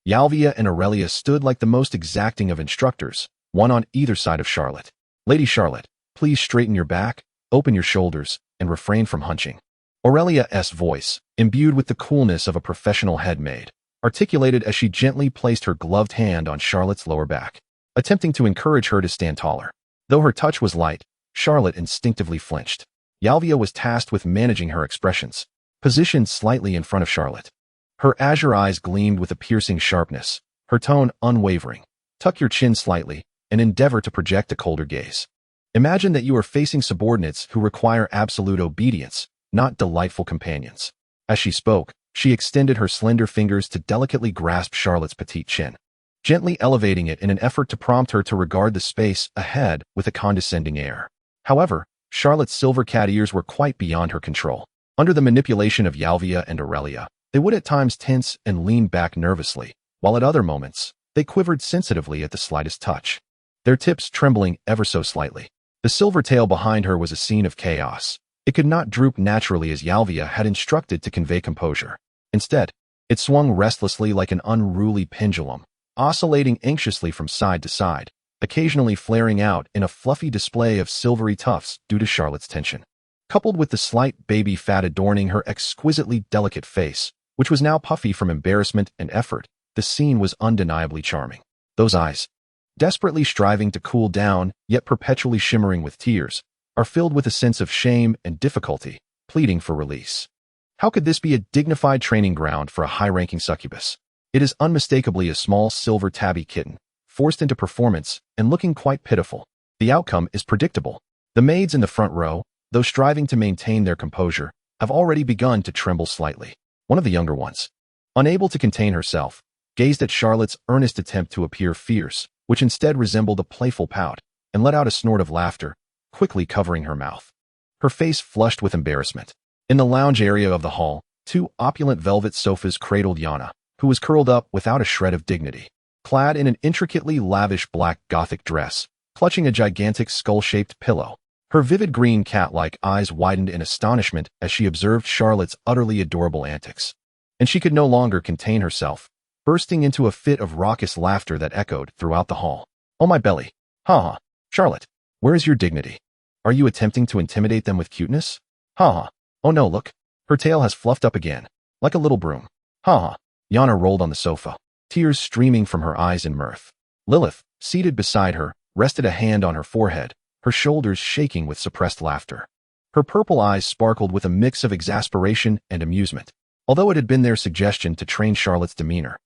Yalvia and Aurelia stood like the most exacting of instructors, one on either side of Charlotte. Lady Charlotte, please straighten your back, open your shoulders, and refrain from hunching. Aurelia's voice, imbued with the coolness of a professional head maid, articulated as she gently placed her gloved hand on Charlotte's lower back, attempting to encourage her to stand taller. Though her touch was light, Charlotte instinctively flinched. Yalvia was tasked with managing her expressions, positioned slightly in front of Charlotte. Her azure eyes gleamed with a piercing sharpness, her tone unwavering. Tuck your chin slightly and endeavor to project a colder gaze. Imagine that you are facing subordinates who require absolute obedience, not delightful companions. As she spoke, she extended her slender fingers to delicately grasp Charlotte's petite chin, gently elevating it in an effort to prompt her to regard the space ahead with a condescending air. However, Charlotte's silver cat ears were quite beyond her control. Under the manipulation of Yalvia and Aurelia, they would at times tense and lean back nervously, while at other moments, they quivered sensitively at the slightest touch, their tips trembling ever so slightly. The silver tail behind her was a scene of chaos. It could not droop naturally as Yalvia had instructed to convey composure. Instead, it swung restlessly like an unruly pendulum, oscillating anxiously from side to side, occasionally flaring out in a fluffy display of silvery tufts due to Charlotte's tension. Coupled with the slight baby fat adorning her exquisitely delicate face, which was now puffy from embarrassment and effort, the scene was undeniably charming. Those eyes, desperately striving to cool down, yet perpetually shimmering with tears, are filled with a sense of shame and difficulty, pleading for release. How could this be a dignified training ground for a high-ranking succubus? It is unmistakably a small silver tabby kitten, forced into performance and looking quite pitiful. The outcome is predictable. The maids in the front row, though striving to maintain their composure, have already begun to tremble slightly. One of the younger ones, unable to contain herself, gazed at Charlotte's earnest attempt to appear fierce, which instead resembled a playful pout, and let out a snort of laughter, quickly covering her mouth. Her face flushed with embarrassment. In the lounge area of the hall, two opulent velvet sofas cradled Yana, who was curled up without a shred of dignity. Clad in an intricately lavish black Gothic dress, clutching a gigantic skull-shaped pillow, her vivid green cat-like eyes widened in astonishment as she observed Charlotte's utterly adorable antics. And she could no longer contain herself, bursting into a fit of raucous laughter that echoed throughout the hall. Oh my belly. Ha ha. Charlotte, where is your dignity? Are you attempting to intimidate them with cuteness? Ha ha. Oh no, look. Her tail has fluffed up again, like a little broom. Ha ha. Yana rolled on the sofa, tears streaming from her eyes in mirth. Lilyth, seated beside her, rested a hand on her forehead, her shoulders shaking with suppressed laughter. Her purple eyes sparkled with a mix of exasperation and amusement, although it had been their suggestion to train Charlotte's demeanor.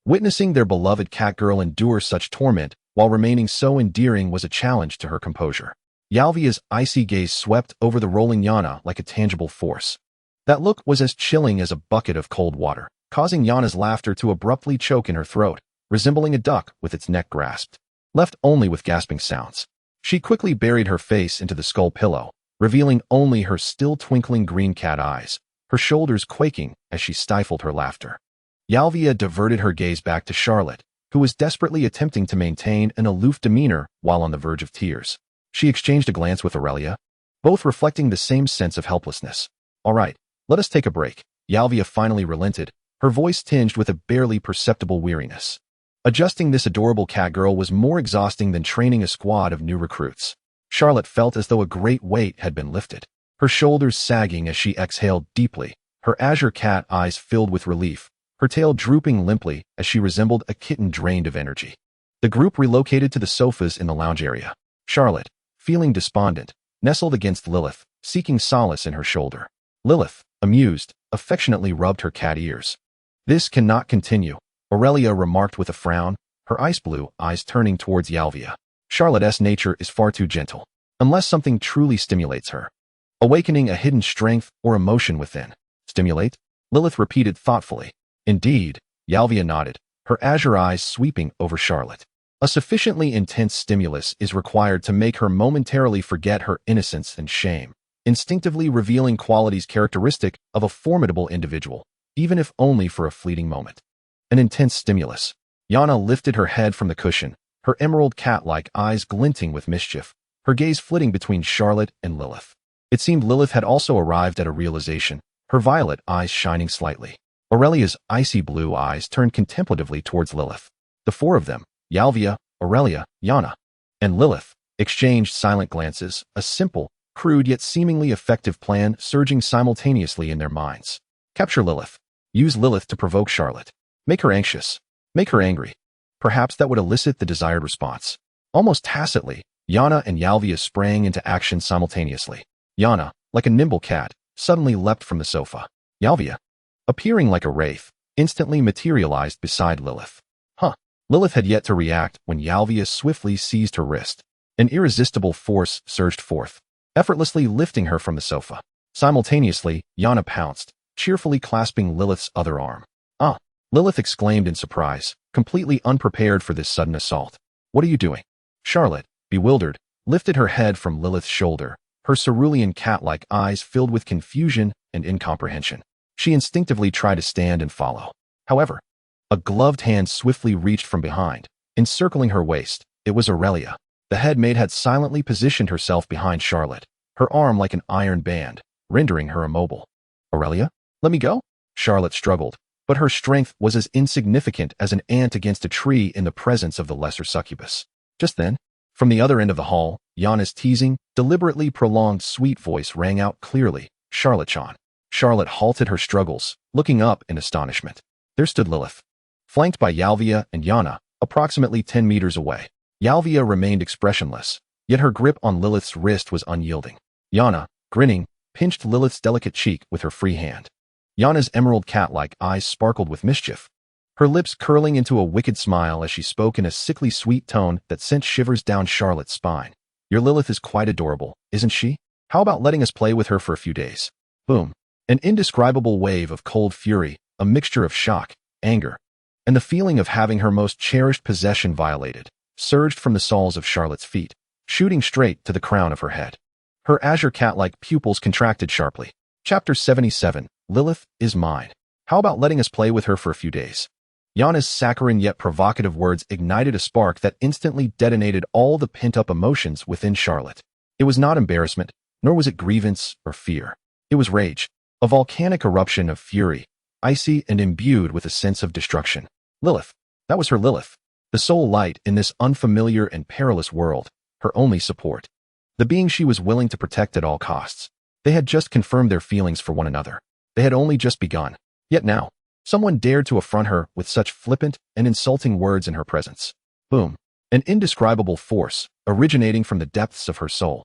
Witnessing their beloved catgirl endure such torment while remaining so endearing was a challenge to her composure. Yalvia's icy gaze swept over the rolling Yana like a tangible force. That look was as chilling as a bucket of cold water, causing Yana's laughter to abruptly choke in her throat, resembling a duck with its neck grasped, left only with gasping sounds. She quickly buried her face into the skull pillow, revealing only her still twinkling green cat eyes, her shoulders quaking as she stifled her laughter. Yalvia diverted her gaze back to Charlotte, who was desperately attempting to maintain an aloof demeanor while on the verge of tears. She exchanged a glance with Aurelia, both reflecting the same sense of helplessness. All right, let us take a break. Yalvia finally relented, her voice tinged with a barely perceptible weariness. Adjusting this adorable catgirl was more exhausting than training a squad of new recruits. Charlotte felt as though a great weight had been lifted, her shoulders sagging as she exhaled deeply, her azure cat eyes filled with relief, her tail drooping limply as she resembled a kitten drained of energy. The group relocated to the sofas in the lounge area. Charlotte, feeling despondent, nestled against Lilyth, seeking solace in her shoulder. Lilyth, amused, affectionately rubbed her cat ears. This cannot continue, Aurelia remarked with a frown, her ice blue eyes turning towards Yalvia. Charlotte's nature is far too gentle, unless something truly stimulates her, awakening a hidden strength or emotion within. Stimulate? Lilyth repeated thoughtfully. Indeed, Yalvia nodded, her azure eyes sweeping over Charlotte. A sufficiently intense stimulus is required to make her momentarily forget her innocence and shame, instinctively revealing qualities characteristic of a formidable individual, even if only for a fleeting moment. An intense stimulus. Yana lifted her head from the cushion, her emerald cat-like eyes glinting with mischief, her gaze flitting between Charlotte and Lilyth. It seemed Lilyth had also arrived at a realization, her violet eyes shining slightly. Aurelia's icy blue eyes turned contemplatively towards Lilyth. The four of them, Yalvia, Aurelia, Yana, and Lilyth, exchanged silent glances, a simple, crude yet seemingly effective plan surging simultaneously in their minds. Capture Lilyth. Use Lilyth to provoke Charlotte. Make her anxious. Make her angry. Perhaps that would elicit the desired response. Almost tacitly, Yana and Yalvia sprang into action simultaneously. Yana, like a nimble cat, suddenly leapt from the sofa. Yalvia, appearing like a wraith, instantly materialized beside Lilyth. Lilyth had yet to react when Yalvia swiftly seized her wrist. An irresistible force surged forth, effortlessly lifting her from the sofa. Simultaneously, Yana pounced, cheerfully clasping Lilyth's other arm. "Ah!" Lilyth exclaimed in surprise, completely unprepared for this sudden assault. "What are you doing?" Charlotte, bewildered, lifted her head from Lilyth's shoulder, her cerulean cat-like eyes filled with confusion and incomprehension. She instinctively tried to stand and follow. However, a gloved hand swiftly reached from behind, encircling her waist. It was Aurelia. The head maid had silently positioned herself behind Charlotte, her arm like an iron band, rendering her immobile. "Aurelia, let me go?" Charlotte struggled, but her strength was as insignificant as an ant against a tree in the presence of the lesser succubus. Just then, from the other end of the hall, Yana's teasing, deliberately prolonged sweet voice rang out clearly, "Charlotte-chan." Charlotte halted her struggles, looking up in astonishment. There stood Lilyth, flanked by Yalvia and Yana, approximately 10 meters away. Yalvia remained expressionless, yet her grip on Lilyth's wrist was unyielding. Yana, grinning, pinched Lilyth's delicate cheek with her free hand. Yana's emerald cat-like eyes sparkled with mischief, her lips curling into a wicked smile as she spoke in a sickly sweet tone that sent shivers down Charlotte's spine. "Your Lilyth is quite adorable, isn't she? How about letting us play with her for a few days?" Boom. An indescribable wave of cold fury, a mixture of shock, anger, and the feeling of having her most cherished possession violated, surged from the soles of Charlotte's feet, shooting straight to the crown of her head. Her azure cat-like pupils contracted sharply. Chapter 77, Lilyth is mine. How about letting us play with her for a few days? Yana's saccharine yet provocative words ignited a spark that instantly detonated all the pent-up emotions within Charlotte. It was not embarrassment, nor was it grievance or fear. It was rage, a volcanic eruption of fury, icy and imbued with a sense of destruction. Lilyth. That was her Lilyth. The sole light in this unfamiliar and perilous world, her only support. The being she was willing to protect at all costs. They had just confirmed their feelings for one another. They had only just begun. Yet now, someone dared to affront her with such flippant and insulting words in her presence. Boom. An indescribable force, originating from the depths of her soul,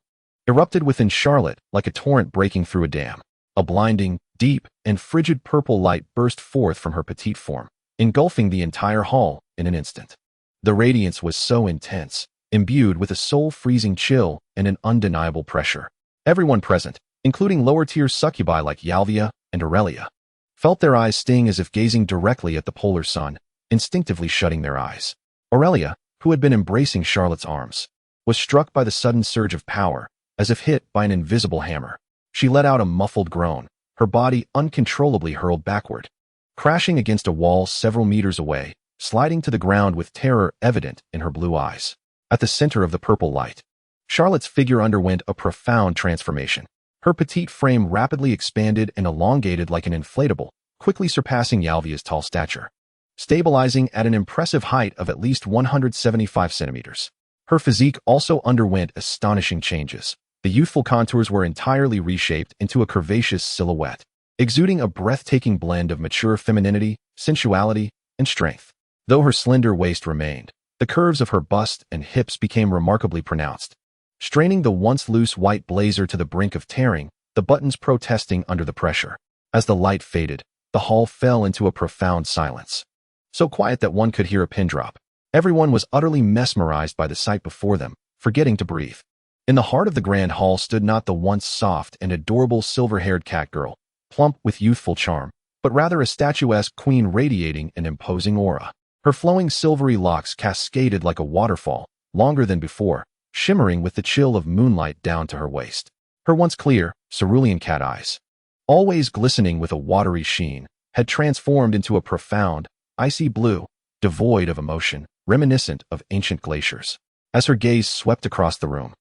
erupted within Charlotte like a torrent breaking through a dam. A blinding, deep, and frigid purple light burst forth from her petite form, engulfing the entire hall in an instant. The radiance was so intense, imbued with a soul-freezing chill and an undeniable pressure. Everyone present, including lower-tier succubi like Yalvia and Aurelia, felt their eyes sting as if gazing directly at the polar sun, instinctively shutting their eyes. Aurelia, who had been embracing Charlotte's arms, was struck by the sudden surge of power, as if hit by an invisible hammer. She let out a muffled groan, her body uncontrollably hurled backward, crashing against a wall several meters away, sliding to the ground with terror evident in her blue eyes. At the center of the purple light, Charlotte's figure underwent a profound transformation. Her petite frame rapidly expanded and elongated like an inflatable, quickly surpassing Yalvia's tall stature, stabilizing at an impressive height of at least 175 centimeters. Her physique also underwent astonishing changes. The youthful contours were entirely reshaped into a curvaceous silhouette, exuding a breathtaking blend of mature femininity, sensuality, and strength. Though her slender waist remained, the curves of her bust and hips became remarkably pronounced, straining the once loose white blazer to the brink of tearing, the buttons protesting under the pressure. As the light faded, the hall fell into a profound silence, so quiet that one could hear a pin drop. Everyone was utterly mesmerized by the sight before them, forgetting to breathe. In the heart of the grand hall stood not the once soft and adorable silver-haired catgirl, plump with youthful charm, but rather a statuesque queen radiating an imposing aura. Her flowing silvery locks cascaded like a waterfall, longer than before, shimmering with the chill of moonlight down to her waist. Her once clear, cerulean cat eyes, always glistening with a watery sheen, had transformed into a profound, icy blue, devoid of emotion, reminiscent of ancient glaciers. As her gaze swept across the room,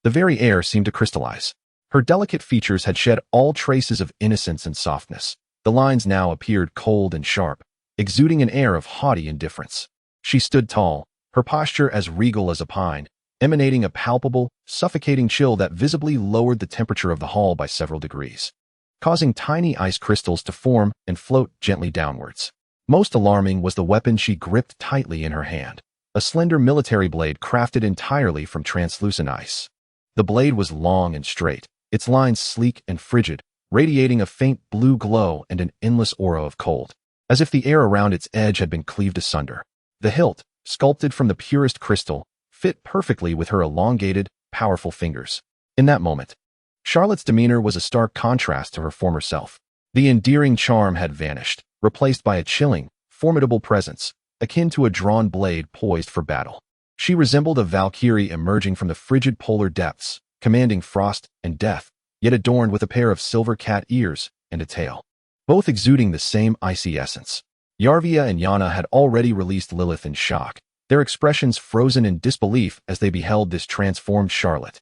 the very air seemed to crystallize. Her delicate features had shed all traces of innocence and softness. The lines now appeared cold and sharp, exuding an air of haughty indifference. She stood tall, her posture as regal as a pine, emanating a palpable, suffocating chill that visibly lowered the temperature of the hall by several degrees, causing tiny ice crystals to form and float gently downwards. Most alarming was the weapon she gripped tightly in her hand, a slender military blade crafted entirely from translucent ice. The blade was long and straight, its lines sleek and frigid, radiating a faint blue glow and an endless aura of cold, as if the air around its edge had been cleaved asunder. The hilt, sculpted from the purest crystal, fit perfectly with her elongated, powerful fingers. In that moment, Charlotte's demeanor was a stark contrast to her former self. The endearing charm had vanished, replaced by a chilling, formidable presence, akin to a drawn blade poised for battle. She resembled a valkyrie emerging from the frigid polar depths, commanding frost and death, yet adorned with a pair of silver cat ears and a tail, both exuding the same icy essence. Yarvia and Yana had already released Lilyth in shock, their expressions frozen in disbelief as they beheld this transformed Charlotte.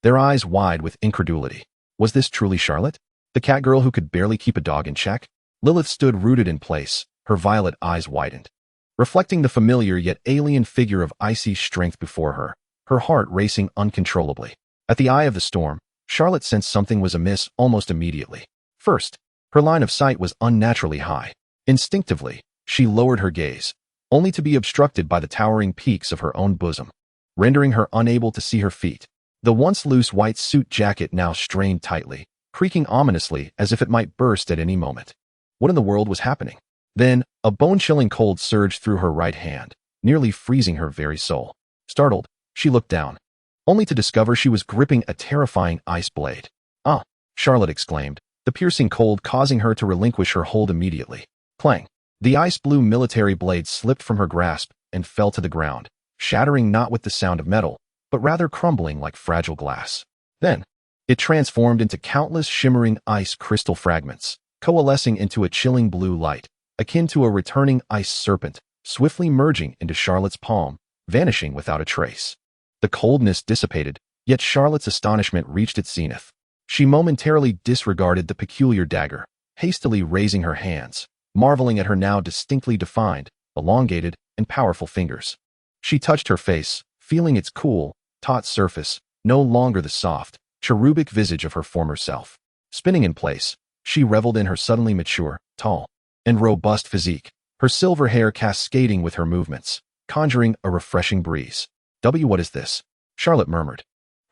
Their eyes wide with incredulity. Was this truly Charlotte, the catgirl who could barely keep a dog in check? Lilyth stood rooted in place, her violet eyes widened, reflecting the familiar yet alien figure of icy strength before her, her heart racing uncontrollably. At the eye of the storm, Charlotte sensed something was amiss almost immediately. First, her line of sight was unnaturally high. Instinctively, she lowered her gaze, only to be obstructed by the towering peaks of her own bosom, rendering her unable to see her feet. The once loose white suit jacket now strained tightly, creaking ominously as if it might burst at any moment. What in the world was happening? Then, a bone-chilling cold surged through her right hand, nearly freezing her very soul. Startled, she looked down, only to discover she was gripping a terrifying ice blade. "Ah!" Charlotte exclaimed, the piercing cold causing her to relinquish her hold immediately. Clang! The ice-blue military blade slipped from her grasp and fell to the ground, shattering not with the sound of metal, but rather crumbling like fragile glass. Then, it transformed into countless shimmering ice crystal fragments, coalescing into a chilling blue light, akin to a returning ice serpent, swiftly merging into Charlotte's palm, vanishing without a trace. The coldness dissipated, yet Charlotte's astonishment reached its zenith. She momentarily disregarded the peculiar dagger, hastily raising her hands, marveling at her now distinctly defined, elongated, and powerful fingers. She touched her face, feeling its cool, taut surface, no longer the soft, cherubic visage of her former self. Spinning in place, she reveled in her suddenly mature, tall, and robust physique, her silver hair cascading with her movements, conjuring a refreshing breeze. What is this?" Charlotte murmured,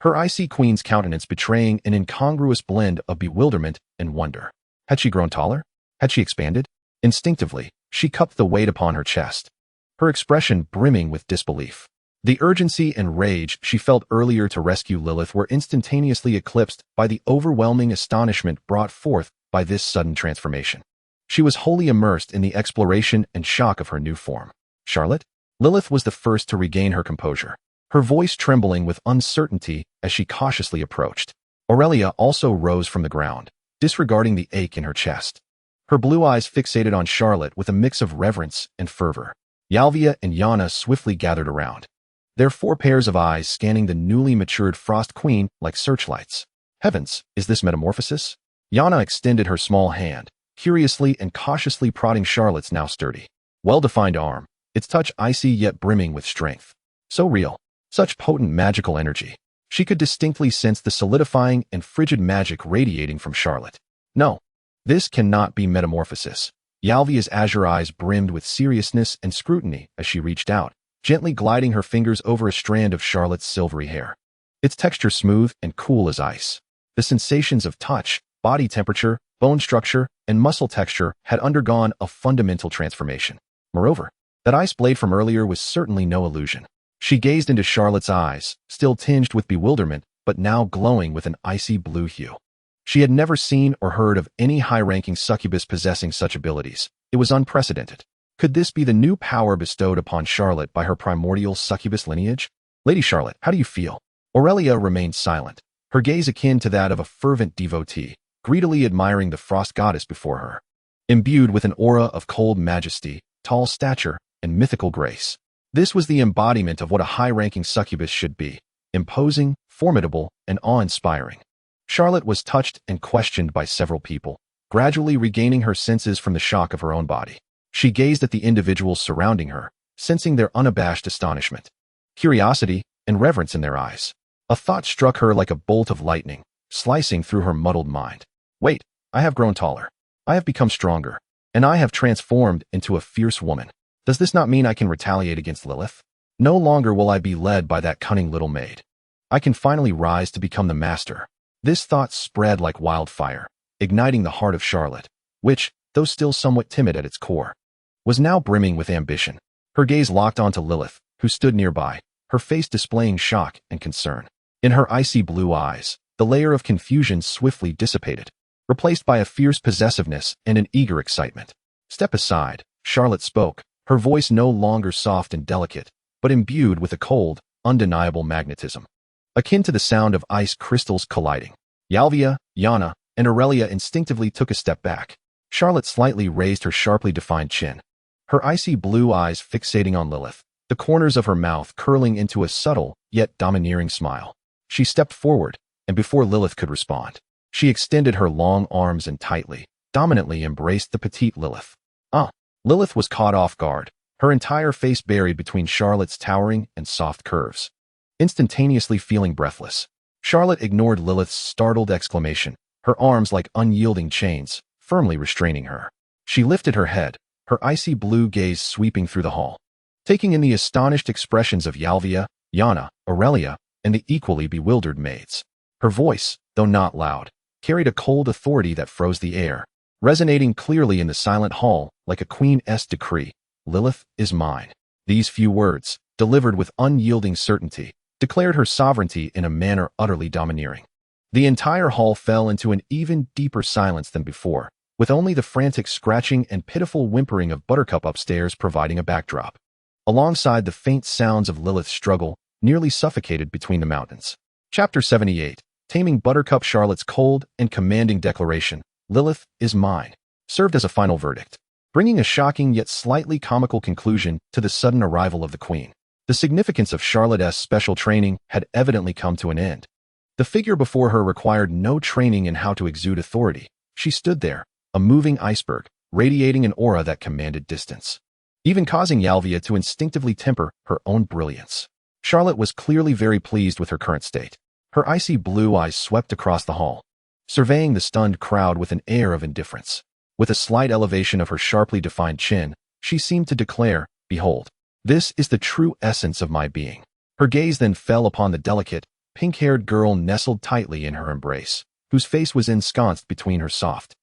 her icy queen's countenance betraying an incongruous blend of bewilderment and wonder. Had she grown taller? Had she expanded? Instinctively, she cupped the weight upon her chest, her expression brimming with disbelief. The urgency and rage she felt earlier to rescue Lilyth were instantaneously eclipsed by the overwhelming astonishment brought forth by this sudden transformation. She was wholly immersed in the exploration and shock of her new form. "Charlotte?" Lilyth was the first to regain her composure, her voice trembling with uncertainty as she cautiously approached. Aurelia also rose from the ground, disregarding the ache in her chest, her blue eyes fixated on Charlotte with a mix of reverence and fervor. Yalvia and Yana swiftly gathered around, their 4 pairs of eyes scanning the newly matured Frost Queen like searchlights. Heavens, is this metamorphosis? Yana extended her small hand, curiously and cautiously prodding Charlotte's now sturdy, well-defined arm, its touch icy yet brimming with strength. So real, such potent magical energy. She could distinctly sense the solidifying and frigid magic radiating from Charlotte. No, this cannot be metamorphosis. Yalvia's azure eyes brimmed with seriousness and scrutiny as she reached out, gently gliding her fingers over a strand of Charlotte's silvery hair, its texture smooth and cool as ice. The sensations of touch, body temperature, bone structure, and muscle texture had undergone a fundamental transformation. Moreover, that ice blade from earlier was certainly no illusion. She gazed into Charlotte's eyes, still tinged with bewilderment, but now glowing with an icy blue hue. She had never seen or heard of any high-ranking succubus possessing such abilities. It was unprecedented. Could this be the new power bestowed upon Charlotte by her primordial succubus lineage? "Lady Charlotte, how do you feel?" Aurelia remained silent, her gaze akin to that of a fervent devotee, greedily admiring the frost goddess before her. Imbued with an aura of cold majesty, tall stature, and mythical grace, this was the embodiment of what a high-ranking succubus should be: imposing, formidable, and awe-inspiring. Charlotte was touched and questioned by several people, gradually regaining her senses from the shock of her own body. She gazed at the individuals surrounding her, sensing their unabashed astonishment, curiosity, and reverence in their eyes. A thought struck her like a bolt of lightning, slicing through her muddled mind. Wait, I have grown taller. I have become stronger. and I have transformed into a fierce woman. Does this not mean I can retaliate against Lilyth? No longer will I be led by that cunning little maid. I can finally rise to become the master. This thought spread like wildfire, igniting the heart of Charlotte, which, though still somewhat timid at its core, was now brimming with ambition. Her gaze locked onto Lilyth, who stood nearby, her face displaying shock and concern. In her icy blue eyes, the layer of confusion swiftly dissipated, replaced by a fierce possessiveness and an eager excitement. "Step aside," Charlotte spoke, her voice no longer soft and delicate, but imbued with a cold, undeniable magnetism, akin to the sound of ice crystals colliding. Yalvia, Yana, and Aurelia instinctively took a step back. Charlotte slightly raised her sharply defined chin, her icy blue eyes fixating on Lilyth, the corners of her mouth curling into a subtle yet domineering smile. She stepped forward, and before Lilyth could respond, she extended her long arms and tightly, dominantly embraced the petite Lilyth. Lilyth was caught off guard, her entire face buried between Charlotte's towering and soft curves, instantaneously feeling breathless. Charlotte ignored Lilyth's startled exclamation, her arms like unyielding chains, firmly restraining her. She lifted her head, her icy blue gaze sweeping through the hall, taking in the astonished expressions of Yalvia, Yana, Aurelia, and the equally bewildered maids. Her voice, though not loud, carried a cold authority that froze the air, resonating clearly in the silent hall like a queen's decree. "Lilyth is mine." These few words, delivered with unyielding certainty, declared her sovereignty in a manner utterly domineering. The entire hall fell into an even deeper silence than before, with only the frantic scratching and pitiful whimpering of Buttercup upstairs providing a backdrop, alongside the faint sounds of Lilyth's struggle, nearly suffocated between the mountains. Chapter 78. Taming Buttercup. Charlotte's cold and commanding declaration, "Lilyth is mine," served as a final verdict, bringing a shocking yet slightly comical conclusion to the sudden arrival of the queen. The significance of Charlotte's special training had evidently come to an end. The figure before her required no training in how to exude authority. She stood there, a moving iceberg, radiating an aura that commanded distance, even causing Yalvia to instinctively temper her own brilliance. Charlotte was clearly very pleased with her current state. Her icy blue eyes swept across the hall, surveying the stunned crowd with an air of indifference. With a slight elevation of her sharply defined chin, she seemed to declare, "Behold, this is the true essence of my being." Her gaze then fell upon the delicate, pink-haired girl nestled tightly in her embrace, whose face was ensconced between her soft,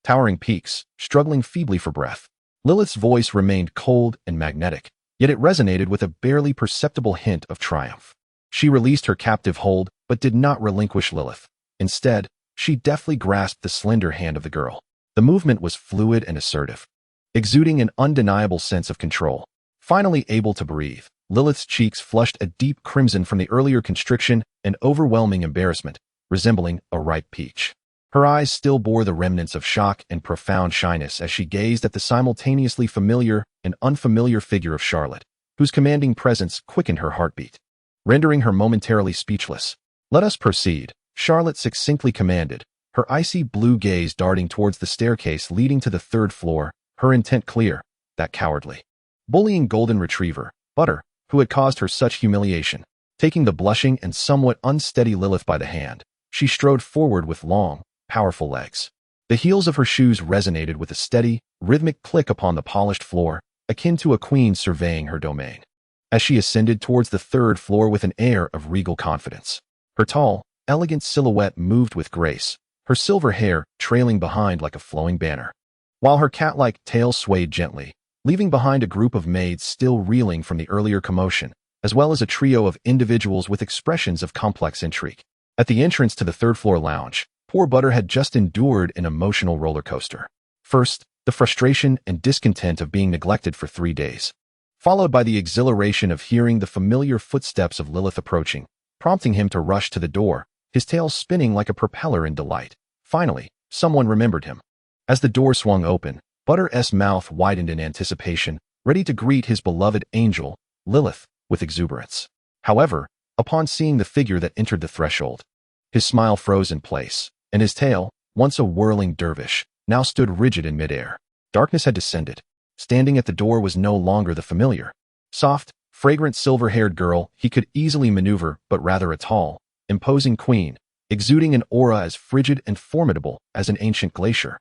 towering peaks, struggling feebly for breath. Lilyth's voice remained cold and magnetic, yet it resonated with a barely perceptible hint of triumph. She released her captive hold, but did not relinquish Lilyth. Instead, she deftly grasped the slender hand of the girl. The movement was fluid and assertive, exuding an undeniable sense of control. Finally able to breathe, Lilyth's cheeks flushed a deep crimson from the earlier constriction and overwhelming embarrassment, resembling a ripe peach. Her eyes still bore the remnants of shock and profound shyness as she gazed at the simultaneously familiar and unfamiliar figure of Charlotte, whose commanding presence quickened her heartbeat, rendering her momentarily speechless. "Let us proceed," Charlotte succinctly commanded, her icy blue gaze darting towards the staircase leading to the third floor, her intent clear. That cowardly, bullying golden retriever, Butter, who had caused her such humiliation. Taking the blushing and somewhat unsteady Lilyth by the hand, she strode forward with long, powerful legs. The heels of her shoes resonated with a steady, rhythmic click upon the polished floor, akin to a queen surveying her domain. As she ascended towards the third floor with an air of regal confidence, her tall, elegant silhouette moved with grace, her silver hair trailing behind like a flowing banner, while her cat-like tail swayed gently, leaving behind a group of maids still reeling from the earlier commotion, as well as a trio of individuals with expressions of complex intrigue. At the entrance to the third-floor lounge, poor Butter had just endured an emotional roller coaster. First, the frustration and discontent of being neglected for 3 days, followed by the exhilaration of hearing the familiar footsteps of Lilyth approaching, prompting him to rush to the door, his tail spinning like a propeller in delight. Finally, someone remembered him. As the door swung open, Butter's mouth widened in anticipation, ready to greet his beloved angel, Lilyth, with exuberance. However, upon seeing the figure that entered the threshold, his smile froze in place, and his tail, once a whirling dervish, now stood rigid in midair. Darkness had descended. Standing at the door was no longer the familiar, soft, fragrant silver-haired girl he could easily maneuver, but rather a tall, imposing queen, exuding an aura as frigid and formidable as an ancient glacier.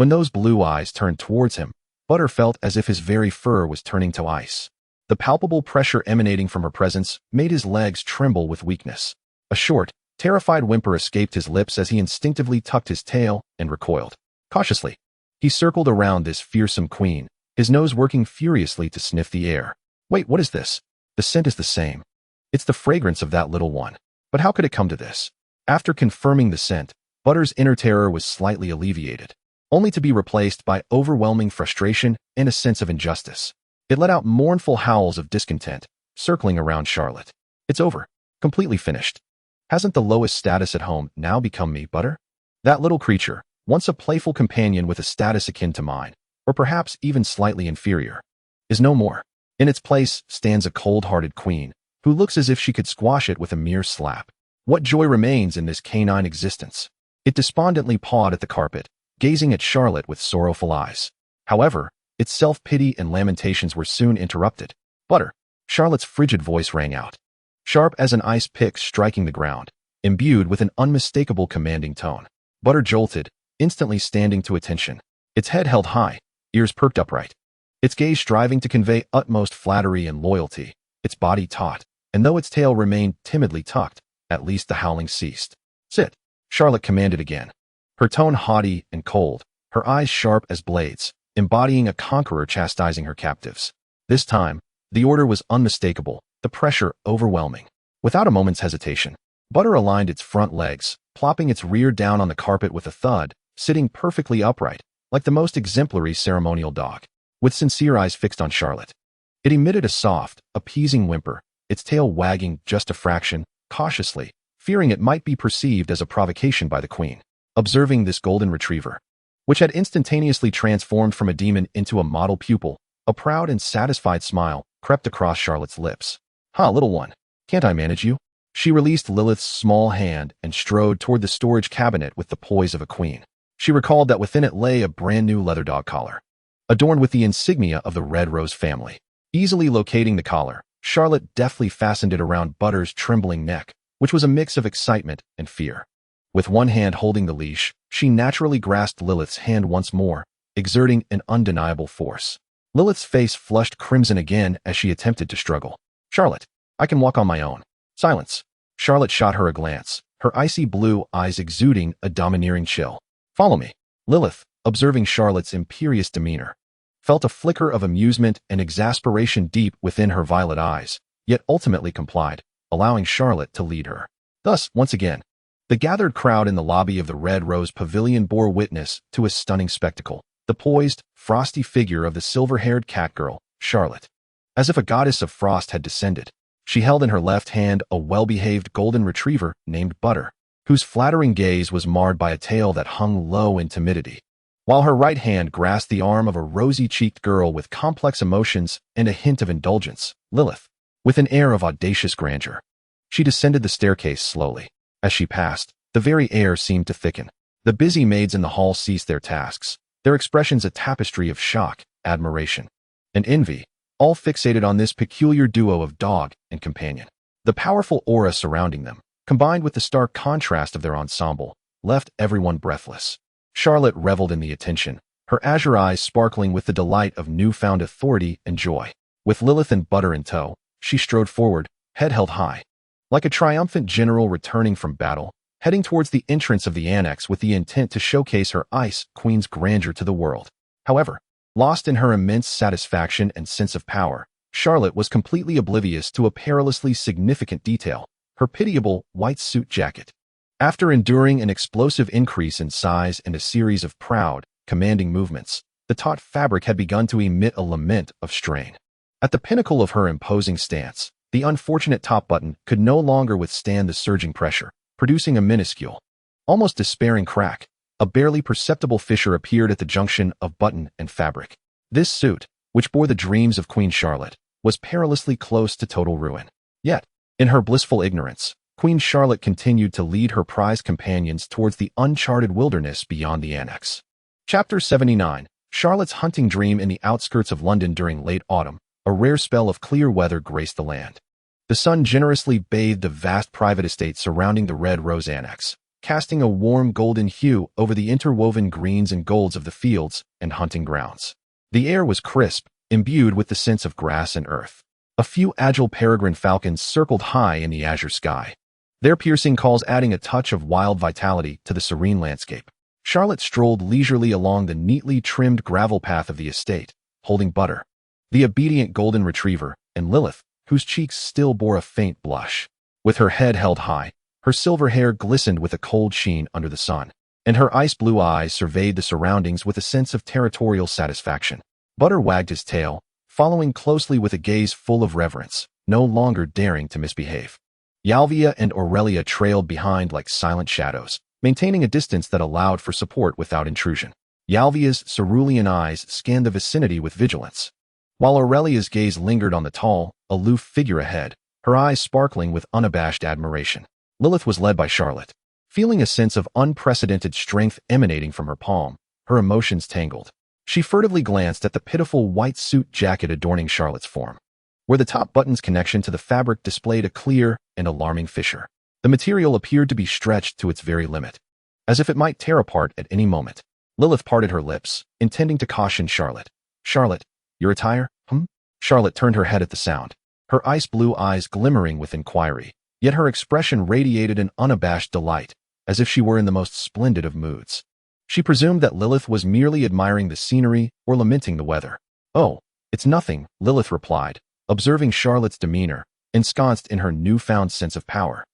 When those blue eyes turned towards him, Butter felt as if his very fur was turning to ice. The palpable pressure emanating from her presence made his legs tremble with weakness. A short, terrified whimper escaped his lips as he instinctively tucked his tail and recoiled. Cautiously, he circled around this fearsome queen, his nose working furiously to sniff the air. Wait, what is this? The scent is the same. It's the fragrance of that little one. But how could it come to this? After confirming the scent, Butter's inner terror was slightly alleviated, only to be replaced by overwhelming frustration and a sense of injustice. It let out mournful howls of discontent, circling around Charlotte. It's over. Completely finished. Hasn't the lowest status at home now become me, Butter? That little creature, once a playful companion with a status akin to mine, or perhaps even slightly inferior, is no more. In its place stands a cold-hearted queen, who looks as if she could squash it with a mere slap. What joy remains in this canine existence? It despondently pawed at the carpet, gazing at Charlotte with sorrowful eyes. However, its self-pity and lamentations were soon interrupted. Butter! Charlotte's frigid voice rang out, sharp as an ice pick striking the ground, imbued with an unmistakable commanding tone. Butter jolted, instantly standing to attention. Its head held high, ears perked upright, its gaze striving to convey utmost flattery and loyalty, its body taut, and though its tail remained timidly tucked, at least the howling ceased. Sit, Charlotte commanded again, her tone haughty and cold, her eyes sharp as blades, embodying a conqueror chastising her captives. This time, the order was unmistakable, the pressure overwhelming. Without a moment's hesitation, Butter aligned its front legs, plopping its rear down on the carpet with a thud, sitting perfectly upright, like the most exemplary ceremonial dog. With sincere eyes fixed on Charlotte, it emitted a soft, appeasing whimper, its tail wagging just a fraction, cautiously, fearing it might be perceived as a provocation by the queen. Observing this golden retriever, which had instantaneously transformed from a demon into a model pupil, a proud and satisfied smile crept across Charlotte's lips. Little one, can't I manage you? She released Lilyth's small hand and strode toward the storage cabinet with the poise of a queen. She recalled that within it lay a brand new leather dog collar, adorned with the insignia of the Red Rose family. Easily locating the collar, Charlotte deftly fastened it around Butter's trembling neck, which was a mix of excitement and fear. With one hand holding the leash, she naturally grasped Lilyth's hand once more, exerting an undeniable force. Lilyth's face flushed crimson again as she attempted to struggle. Charlotte, I can walk on my own. Silence. Charlotte shot her a glance, her icy blue eyes exuding a domineering chill. Follow me. Lilyth, observing Charlotte's imperious demeanor, felt a flicker of amusement and exasperation deep within her violet eyes, yet ultimately complied, allowing Charlotte to lead her. Thus, once again, the gathered crowd in the lobby of the Red Rose Pavilion bore witness to a stunning spectacle. The poised, frosty figure of the silver-haired catgirl, Charlotte. As if a goddess of frost had descended, she held in her left hand a well-behaved golden retriever named Butter, whose flattering gaze was marred by a tail that hung low in timidity, while her right hand grasped the arm of a rosy-cheeked girl with complex emotions and a hint of indulgence, Lilyth. With an air of audacious grandeur, she descended the staircase slowly. As she passed, the very air seemed to thicken. The busy maids in the hall ceased their tasks, their expressions a tapestry of shock, admiration, and envy, all fixated on this peculiar duo of dog and companion. The powerful aura surrounding them, combined with the stark contrast of their ensemble, left everyone breathless. Charlotte reveled in the attention, her azure eyes sparkling with the delight of newfound authority and joy. With Lilyth and Butter in tow, she strode forward, head held high, like a triumphant general returning from battle, heading towards the entrance of the annex with the intent to showcase her Ice Queen's grandeur to the world. However, lost in her immense satisfaction and sense of power, Charlotte was completely oblivious to a perilously significant detail, her pitiable white suit jacket. After enduring an explosive increase in size and a series of proud, commanding movements, the taut fabric had begun to emit a lament of strain. At the pinnacle of her imposing stance, the unfortunate top button could no longer withstand the surging pressure, producing a minuscule, almost despairing crack. A barely perceptible fissure appeared at the junction of button and fabric. This suit, which bore the dreams of Queen Charlotte, was perilously close to total ruin. Yet, in her blissful ignorance, Queen Charlotte continued to lead her prized companions towards the uncharted wilderness beyond the annex. Chapter 79. Charlotte's hunting dream in the outskirts of London during late autumn. A rare spell of clear weather graced the land. The sun generously bathed the vast private estate surrounding the Red Rose Annex, casting a warm golden hue over the interwoven greens and golds of the fields and hunting grounds. The air was crisp, imbued with the sense of grass and earth. A few agile peregrine falcons circled high in the azure sky, their piercing calls adding a touch of wild vitality to the serene landscape. Charlotte strolled leisurely along the neatly trimmed gravel path of the estate, holding Butter, the obedient golden retriever, and Lilyth, whose cheeks still bore a faint blush. With her head held high, her silver hair glistened with a cold sheen under the sun, and her ice-blue eyes surveyed the surroundings with a sense of territorial satisfaction. Butter wagged his tail, following closely with a gaze full of reverence, no longer daring to misbehave. Yalvia and Aurelia trailed behind like silent shadows, maintaining a distance that allowed for support without intrusion. Yalvia's cerulean eyes scanned the vicinity with vigilance, while Aurelia's gaze lingered on the tall, aloof figure ahead, her eyes sparkling with unabashed admiration. Lilyth was led by Charlotte. Feeling a sense of unprecedented strength emanating from her palm, her emotions tangled. She furtively glanced at the pitiful white suit jacket adorning Charlotte's form, where the top button's connection to the fabric displayed a clear and alarming fissure. The material appeared to be stretched to its very limit, as if it might tear apart at any moment. Lilyth parted her lips, intending to caution Charlotte. "Charlotte, your attire, Charlotte turned her head at the sound, her ice-blue eyes glimmering with inquiry, yet her expression radiated an unabashed delight, as if she were in the most splendid of moods. She presumed that Lilyth was merely admiring the scenery or lamenting the weather. "Oh, it's nothing," Lilyth replied, observing Charlotte's demeanor, ensconced in her newfound sense of power.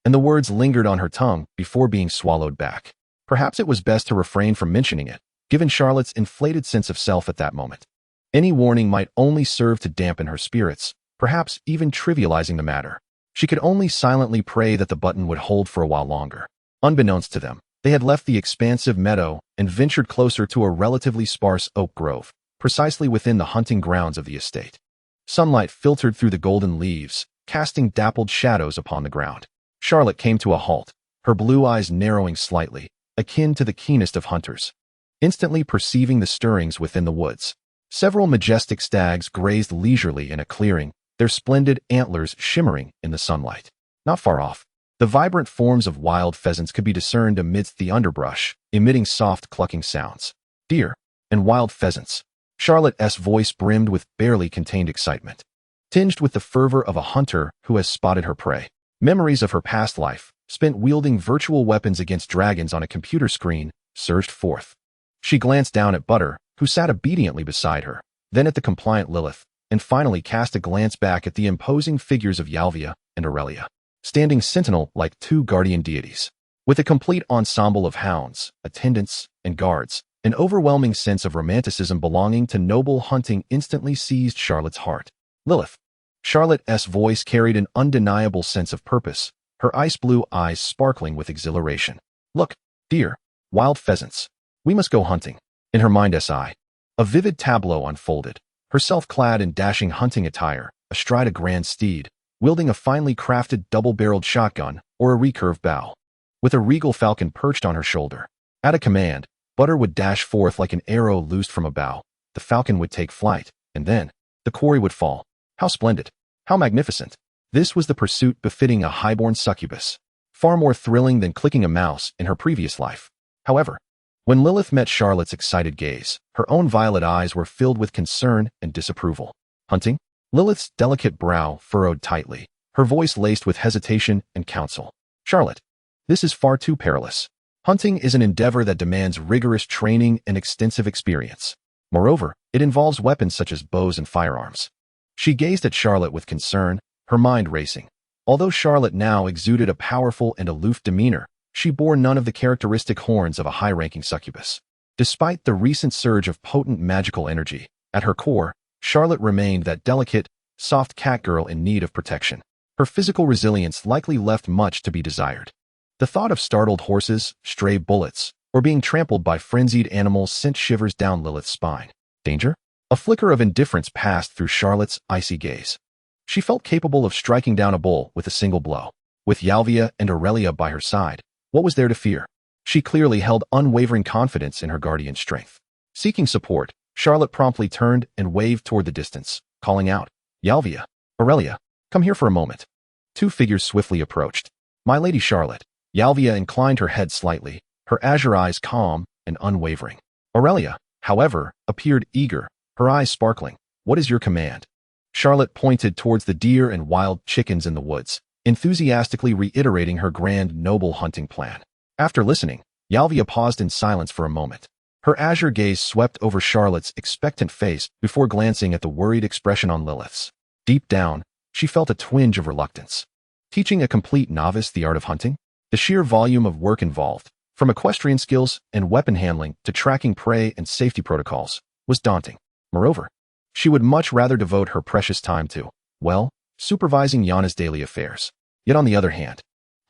And the words lingered on her tongue before being swallowed back. Perhaps it was best to refrain from mentioning it, given Charlotte's inflated sense of self at that moment. Any warning might only serve to dampen her spirits, perhaps even trivializing the matter. She could only silently pray that the button would hold for a while longer. Unbeknownst to them, they had left the expansive meadow and ventured closer to a relatively sparse oak grove, precisely within the hunting grounds of the estate. Sunlight filtered through the golden leaves, casting dappled shadows upon the ground. Charlotte came to a halt, her blue eyes narrowing slightly, akin to the keenest of hunters, instantly perceiving the stirrings within the woods. Several majestic stags grazed leisurely in a clearing, their splendid antlers shimmering in the sunlight. Not far off, the vibrant forms of wild pheasants could be discerned amidst the underbrush, emitting soft clucking sounds. Deer and wild pheasants. Charlotte's voice brimmed with barely contained excitement, tinged with the fervor of a hunter who has spotted her prey. Memories of her past life, spent wielding virtual weapons against dragons on a computer screen, surged forth. She glanced down at Butter, who sat obediently beside her, then at the compliant Lilyth, and finally cast a glance back at the imposing figures of Yalvia and Aurelia, standing sentinel like two guardian deities. With a complete ensemble of hounds, attendants, and guards, an overwhelming sense of romanticism belonging to noble hunting instantly seized Charlotte's heart. Lilyth. Charlotte's voice carried an undeniable sense of purpose, her ice-blue eyes sparkling with exhilaration. "Look, deer, wild pheasants. We must go hunting." In her mind's eye, a vivid tableau unfolded, herself clad in dashing hunting attire, astride a grand steed, wielding a finely crafted double-barreled shotgun or a recurved bow, with a regal falcon perched on her shoulder. At a command, Butter would dash forth like an arrow loosed from a bow. The falcon would take flight, and then the quarry would fall. How splendid! How magnificent! This was the pursuit befitting a highborn succubus, far more thrilling than clicking a mouse in her previous life. However, when Lilyth met Charlotte's excited gaze, her own violet eyes were filled with concern and disapproval. "Hunting?" Lilyth's delicate brow furrowed tightly, her voice laced with hesitation and counsel. "Charlotte, this is far too perilous. Hunting is an endeavor that demands rigorous training and extensive experience. Moreover, it involves weapons such as bows and firearms." She gazed at Charlotte with concern, her mind racing. Although Charlotte now exuded a powerful and aloof demeanor, she bore none of the characteristic horns of a high-ranking succubus. Despite the recent surge of potent magical energy, at her core, Charlotte remained that delicate, soft catgirl in need of protection. Her physical resilience likely left much to be desired. The thought of startled horses, stray bullets, or being trampled by frenzied animals sent shivers down Lilyth's spine. Danger? A flicker of indifference passed through Charlotte's icy gaze. She felt capable of striking down a bull with a single blow. With Yalvia and Aurelia by her side, what was there to fear? She clearly held unwavering confidence in her guardian's strength. Seeking support, Charlotte promptly turned and waved toward the distance, calling out, "Yalvia, Aurelia, come here for a moment." Two figures swiftly approached. "My Lady Charlotte, Yalvia inclined her head slightly, her azure eyes calm and unwavering. Aurelia, however, appeared eager, her eyes sparkling. What is your command? Charlotte pointed towards the deer and wild chickens in the woods, enthusiastically reiterating her grand noble hunting plan. After listening, Yalvia paused in silence for a moment. Her azure gaze swept over Charlotte's expectant face before glancing at the worried expression on Lilyth's. Deep down, she felt a twinge of reluctance. Teaching a complete novice the art of hunting? The sheer volume of work involved, from equestrian skills and weapon handling to tracking prey and safety protocols, was daunting. Moreover, she would much rather devote her precious time to, well, supervising Yana's daily affairs. Yet on the other hand,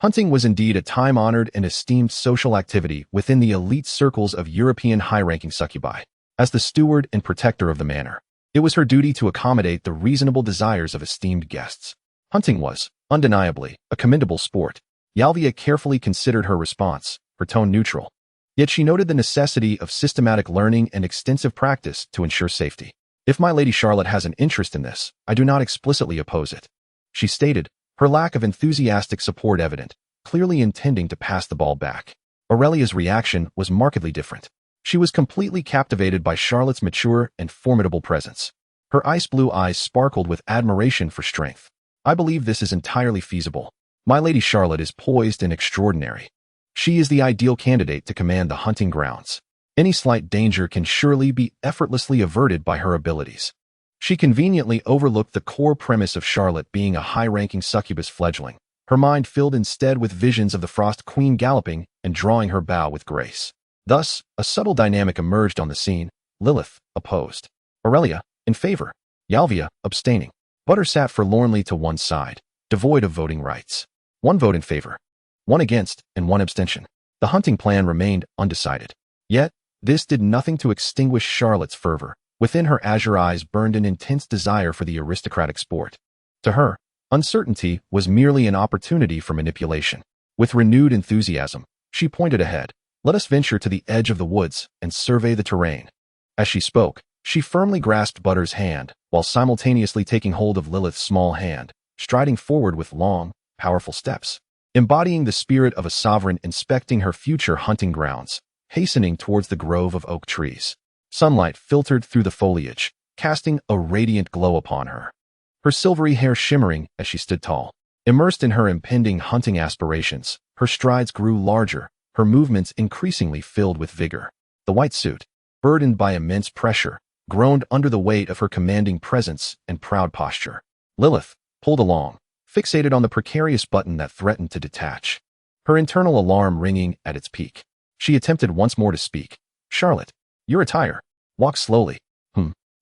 hunting was indeed a time-honored and esteemed social activity within the elite circles of European high-ranking succubi. As the steward and protector of the manor, it was her duty to accommodate the reasonable desires of esteemed guests. Hunting was, undeniably, a commendable sport. Yalvia carefully considered her response, her tone neutral. Yet she noted the necessity of systematic learning and extensive practice to ensure safety. If my Lady Charlotte has an interest in this, I do not explicitly oppose it, she stated, her lack of enthusiastic support evident, clearly intending to pass the ball back. Aurelia's reaction was markedly different. She was completely captivated by Charlotte's mature and formidable presence. Her ice-blue eyes sparkled with admiration for strength. I believe this is entirely feasible. My Lady Charlotte is poised and extraordinary. She is the ideal candidate to command the hunting grounds. Any slight danger can surely be effortlessly averted by her abilities. She conveniently overlooked the core premise of Charlotte being a high-ranking succubus fledgling. Her mind filled instead with visions of the Frost Queen galloping and drawing her bow with grace. Thus, a subtle dynamic emerged on the scene. Lilyth, opposed. Aurelia, in favor. Yalvia, abstaining. Butter sat forlornly to one side, devoid of voting rights. One vote in favor, one against, and one abstention. The hunting plan remained undecided. Yet, this did nothing to extinguish Charlotte's fervor. Within her azure eyes burned an intense desire for the aristocratic sport. To her, uncertainty was merely an opportunity for manipulation. With renewed enthusiasm, she pointed ahead. Let us venture to the edge of the woods and survey the terrain. As she spoke, she firmly grasped Butter's hand, while simultaneously taking hold of Lilyth's small hand, striding forward with long, powerful steps, embodying the spirit of a sovereign inspecting her future hunting grounds, hastening towards the grove of oak trees. Sunlight filtered through the foliage, casting a radiant glow upon her. Her silvery hair shimmering as she stood tall. Immersed in her impending hunting aspirations, her strides grew larger, her movements increasingly filled with vigor. The white suit, burdened by immense pressure, groaned under the weight of her commanding presence and proud posture. Lilyth, pulled along, fixated on the precarious button that threatened to detach, her internal alarm ringing at its peak. She attempted once more to speak. Charlotte, your attire. Walk slowly.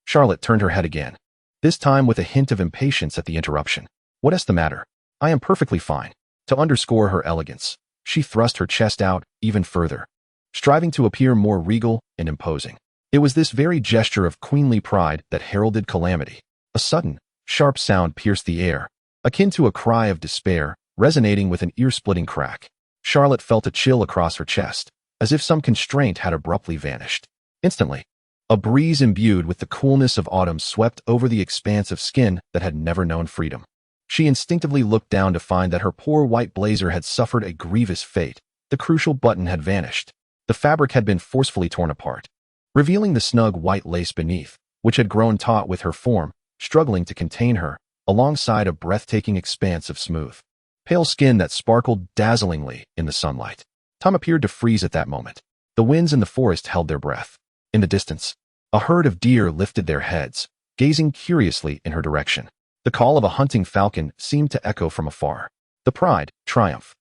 Charlotte turned her head again, this time with a hint of impatience at the interruption. What is the matter? I am perfectly fine. To underscore her elegance, she thrust her chest out even further, striving to appear more regal and imposing. It was this very gesture of queenly pride that heralded calamity. A sudden, sharp sound pierced the air, akin to a cry of despair, resonating with an ear-splitting crack. Charlotte felt a chill across her chest, as if some constraint had abruptly vanished. Instantly, a breeze imbued with the coolness of autumn swept over the expanse of skin that had never known freedom. She instinctively looked down to find that her poor white blazer had suffered a grievous fate. The crucial button had vanished. The fabric had been forcefully torn apart, revealing the snug white lace beneath, which had grown taut with her form, struggling to contain her, alongside a breathtaking expanse of smooth, pale skin that sparkled dazzlingly in the sunlight. Time appeared to freeze at that moment. The winds in the forest held their breath. In the distance, a herd of deer lifted their heads, gazing curiously in her direction. The call of a hunting falcon seemed to echo from afar. The pride, triumph,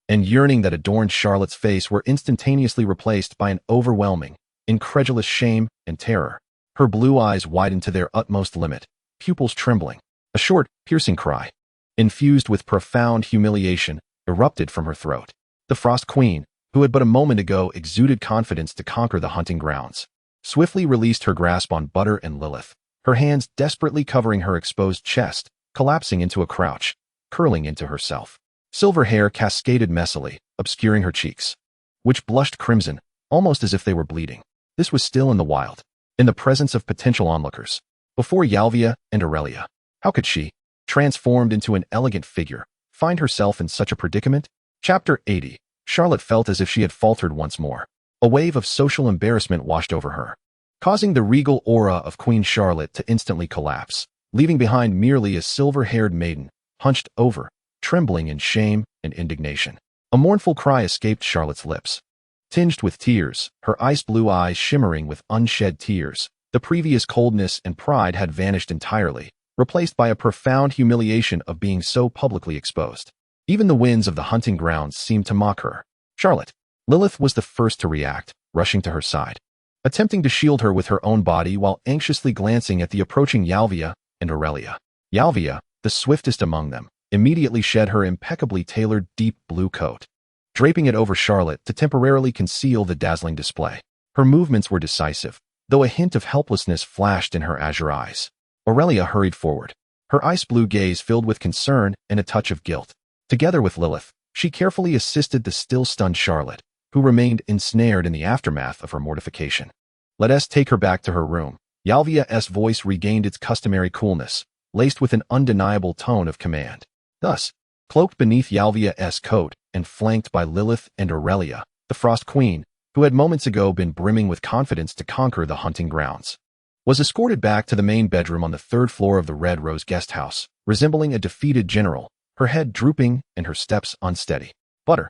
and yearning that adorned Charlotte's face were instantaneously replaced by an overwhelming, incredulous shame and terror. Her blue eyes widened to their utmost limit, pupils trembling. A short, piercing cry, infused with profound humiliation, erupted from her throat. The Frost Queen, who had but a moment ago exuded confidence to conquer the hunting grounds, swiftly released her grasp on Butter and Lilyth, her hands desperately covering her exposed chest, collapsing into a crouch, curling into herself. Silver hair cascaded messily, obscuring her cheeks, which blushed crimson, almost as if they were bleeding. This was still in the wild, in the presence of potential onlookers, before Yalvia and Aurelia. How could she, transformed into an elegant figure, find herself in such a predicament? Chapter 80. Charlotte felt as if she had faltered once more. A wave of social embarrassment washed over her, causing the regal aura of Queen Charlotte to instantly collapse, leaving behind merely a silver-haired maiden, hunched over, trembling in shame and indignation. A mournful cry escaped Charlotte's lips. Tinged with tears, her ice-blue eyes shimmering with unshed tears, the previous coldness and pride had vanished entirely, replaced by a profound humiliation of being so publicly exposed. Even the winds of the hunting grounds seemed to mock her. Charlotte. Lilyth was the first to react, rushing to her side, attempting to shield her with her own body while anxiously glancing at the approaching Yalvia and Aurelia. Yalvia, the swiftest among them, immediately shed her impeccably tailored deep blue coat, draping it over Charlotte to temporarily conceal the dazzling display. Her movements were decisive, though a hint of helplessness flashed in her azure eyes. Aurelia hurried forward, her ice-blue gaze filled with concern and a touch of guilt. Together with Lilyth, she carefully assisted the still-stunned Charlotte, who remained ensnared in the aftermath of her mortification. "Let us take her back to her room." Yalvia's voice regained its customary coolness, laced with an undeniable tone of command. Thus, cloaked beneath Yalvia's coat and flanked by Lilyth and Aurelia, the Frost Queen, who had moments ago been brimming with confidence to conquer the hunting grounds, was escorted back to the main bedroom on the third floor of the Red Rose guest house, resembling a defeated general, her head drooping and her steps unsteady. Butter,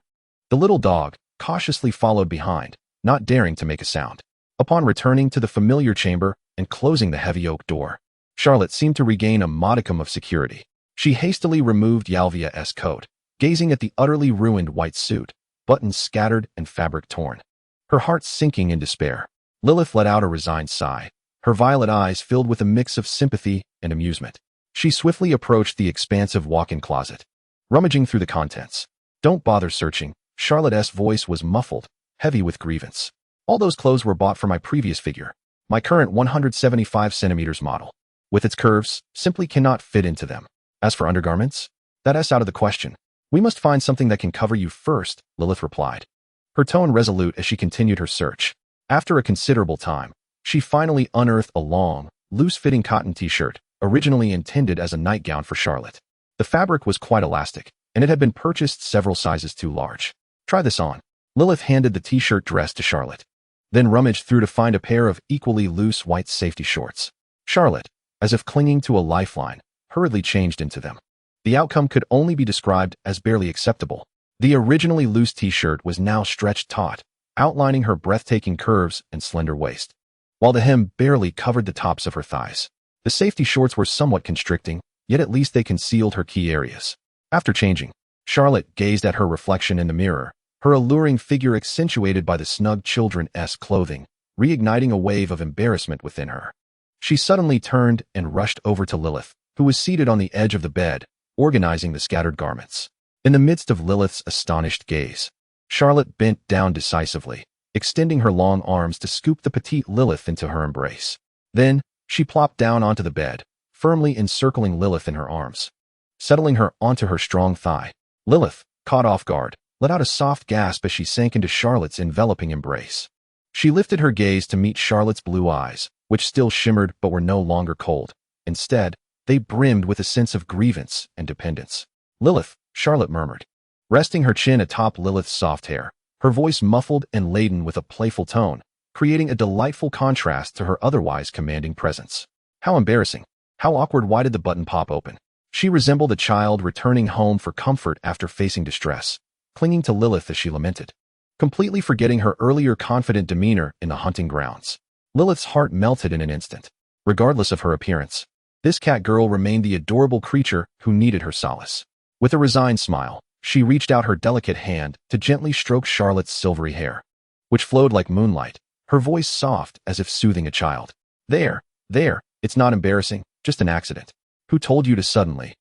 the little dog, cautiously followed behind, not daring to make a sound. Upon returning to the familiar chamber and closing the heavy oak door, Charlotte seemed to regain a modicum of security. She hastily removed Yalvia's coat, gazing at the utterly ruined white suit, buttons scattered and fabric torn, her heart sinking in despair. Lilyth let out a resigned sigh, her violet eyes filled with a mix of sympathy and amusement. She swiftly approached the expansive walk-in closet, rummaging through the contents. "Don't bother searching." Charlotte's voice was muffled, heavy with grievance. "All those clothes were bought for my previous figure. My current 175 centimeters model, with its curves, simply cannot fit into them. As for undergarments, that's out of the question. We must find something that can cover you first," Lilyth replied, her tone resolute as she continued her search. After a considerable time, she finally unearthed a long, loose-fitting cotton t-shirt, originally intended as a nightgown for Charlotte. The fabric was quite elastic, and it had been purchased several sizes too large. "Try this on." Lilyth handed the t-shirt dress to Charlotte, then rummaged through to find a pair of equally loose white safety shorts. Charlotte, as if clinging to a lifeline, hurriedly changed into them. The outcome could only be described as barely acceptable. The originally loose t-shirt was now stretched taut, outlining her breathtaking curves and slender waist, while the hem barely covered the tops of her thighs. The safety shorts were somewhat constricting, yet at least they concealed her key areas. After changing, Charlotte gazed at her reflection in the mirror, her alluring figure accentuated by the snug children's clothing, reigniting a wave of embarrassment within her. She suddenly turned and rushed over to Lilyth, who was seated on the edge of the bed, organizing the scattered garments. In the midst of Lilyth's astonished gaze, Charlotte bent down decisively, extending her long arms to scoop the petite Lilyth into her embrace. Then, she plopped down onto the bed, firmly encircling Lilyth in her arms, settling her onto her strong thigh. Lilyth, caught off guard, let out a soft gasp as she sank into Charlotte's enveloping embrace. She lifted her gaze to meet Charlotte's blue eyes, which still shimmered but were no longer cold. Instead, they brimmed with a sense of grievance and dependence. "Lilyth," Charlotte murmured, resting her chin atop Lilyth's soft hair, her voice muffled and laden with a playful tone, creating a delightful contrast to her otherwise commanding presence. "How embarrassing. How awkward. Why did the button pop open?" She resembled a child returning home for comfort after facing distress, clinging to Lilyth as she lamented, completely forgetting her earlier confident demeanor in the hunting grounds. Lilyth's heart melted in an instant. Regardless of her appearance, this catgirl remained the adorable creature who needed her solace. With a resigned smile, she reached out her delicate hand to gently stroke Charlotte's silvery hair, which flowed like moonlight, her voice soft as if soothing a child. There, it's not embarrassing, just an accident. Who told you to suddenly,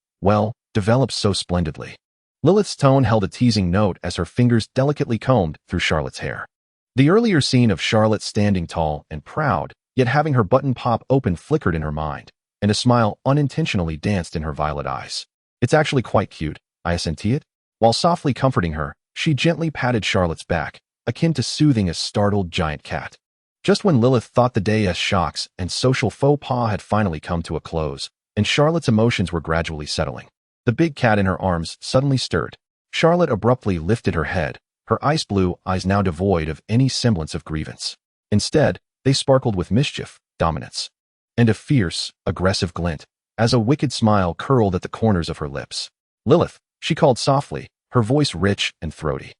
develop so splendidly?" Lilyth's tone held a teasing note as her fingers delicately combed through Charlotte's hair. The earlier scene of Charlotte standing tall and proud, yet having her button pop open flickered in her mind, and a smile unintentionally danced in her violet eyes. "It's actually quite cute, I assent it." While softly comforting her, she gently patted Charlotte's back, akin to soothing a startled giant cat. Just when Lilyth thought the day's shocks and social faux pas had finally come to a close, and Charlotte's emotions were gradually settling, the big cat in her arms suddenly stirred. Charlotte abruptly lifted her head, her ice blue eyes now devoid of any semblance of grievance. Instead, they sparkled with mischief, dominance, and a fierce, aggressive glint, as a wicked smile curled at the corners of her lips. "Lilyth," she called softly, her voice rich and throaty.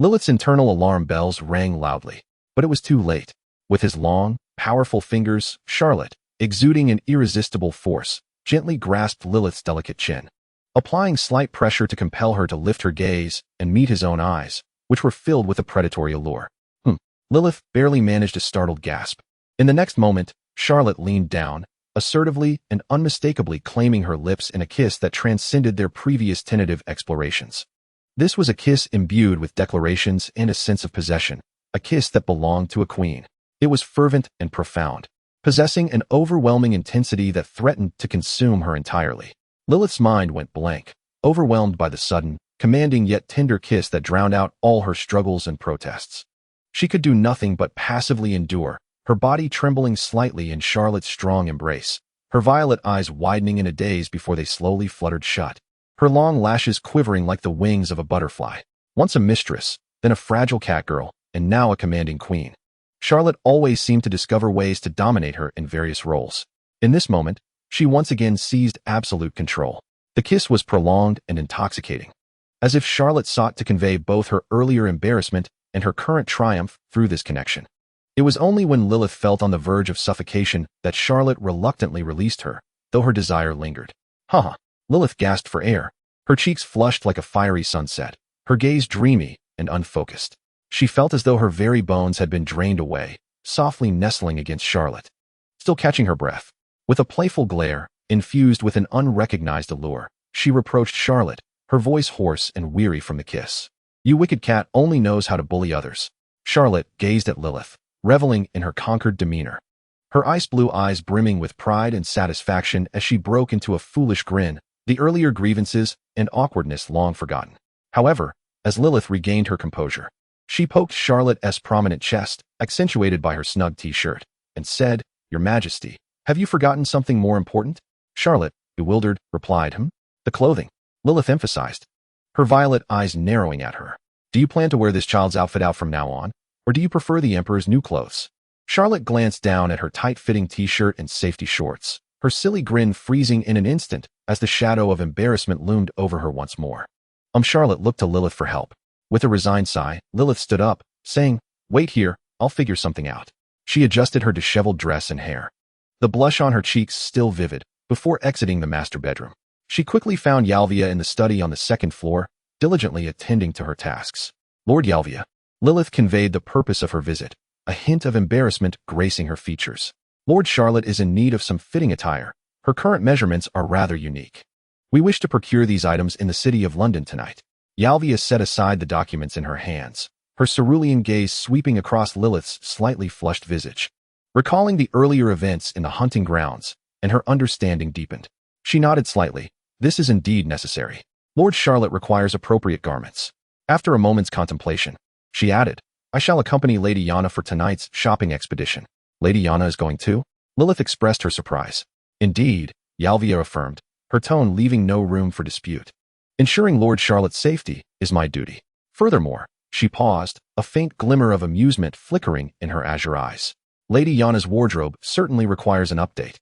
Lilyth's internal alarm bells rang loudly, but it was too late. With his long, powerful fingers, Charlotte, exuding an irresistible force, gently grasped Lilyth's delicate chin, applying slight pressure to compel her to lift her gaze and meet his own eyes, which were filled with a predatory allure. Lilyth barely managed a startled gasp. In the next moment, Charlotte leaned down, assertively and unmistakably claiming her lips in a kiss that transcended their previous tentative explorations. This was a kiss imbued with declarations and a sense of possession, a kiss that belonged to a queen. It was fervent and profound, possessing an overwhelming intensity that threatened to consume her entirely. Lilyth's mind went blank, overwhelmed by the sudden, commanding yet tender kiss that drowned out all her struggles and protests. She could do nothing but passively endure, her body trembling slightly in Charlotte's strong embrace, her violet eyes widening in a daze before they slowly fluttered shut, her long lashes quivering like the wings of a butterfly. Once a mistress, then a fragile catgirl, and now a commanding queen, Charlotte always seemed to discover ways to dominate her in various roles. In this moment, she once again seized absolute control. The kiss was prolonged and intoxicating, as if Charlotte sought to convey both her earlier embarrassment and her current triumph through this connection. It was only when Lilyth felt on the verge of suffocation that Charlotte reluctantly released her, though her desire lingered. "Haha!" Lilyth gasped for air, her cheeks flushed like a fiery sunset, her gaze dreamy and unfocused. She felt as though her very bones had been drained away, softly nestling against Charlotte, still catching her breath. With a playful glare, infused with an unrecognized allure, she reproached Charlotte, her voice hoarse and weary from the kiss. "You wicked cat only knows how to bully others." Charlotte gazed at Lilyth, reveling in her conquered demeanor, her ice blue eyes brimming with pride and satisfaction as she broke into a foolish grin, the earlier grievances and awkwardness long forgotten. However, as Lilyth regained her composure, she poked Charlotte's prominent chest, accentuated by her snug t-shirt, and said, "Your Majesty, have you forgotten something more important?" Charlotte, bewildered, replied, "The clothing," Lilyth emphasized, her violet eyes narrowing at her. "Do you plan to wear this child's outfit out from now on, or do you prefer the Emperor's new clothes?" Charlotte glanced down at her tight-fitting t-shirt and safety shorts, her silly grin freezing in an instant as the shadow of embarrassment loomed over her once more. Charlotte looked to Lilyth for help. With a resigned sigh, Lilyth stood up, saying, "Wait here, I'll figure something out." She adjusted her disheveled dress and hair, the blush on her cheeks still vivid, before exiting the master bedroom. She quickly found Yalvia in the study on the second floor, diligently attending to her tasks. "Lord Yalvia." Lilyth conveyed the purpose of her visit, a hint of embarrassment gracing her features. "Lord Charlotte is in need of some fitting attire. Her current measurements are rather unique. We wish to procure these items in the city of London tonight." Yalvia set aside the documents in her hands, her cerulean gaze sweeping across Lilyth's slightly flushed visage. Recalling the earlier events in the hunting grounds, and her understanding deepened. She nodded slightly. "This is indeed necessary. Lord Charlotte requires appropriate garments." After a moment's contemplation, she added, "I shall accompany Lady Yana for tonight's shopping expedition." "Lady Yana is going too?" Lilyth expressed her surprise. "Indeed," Yalvia affirmed, her tone leaving no room for dispute. "Ensuring Lord Charlotte's safety is my duty." Furthermore, she paused, a faint glimmer of amusement flickering in her azure eyes. "Lady Yana's wardrobe certainly requires an update.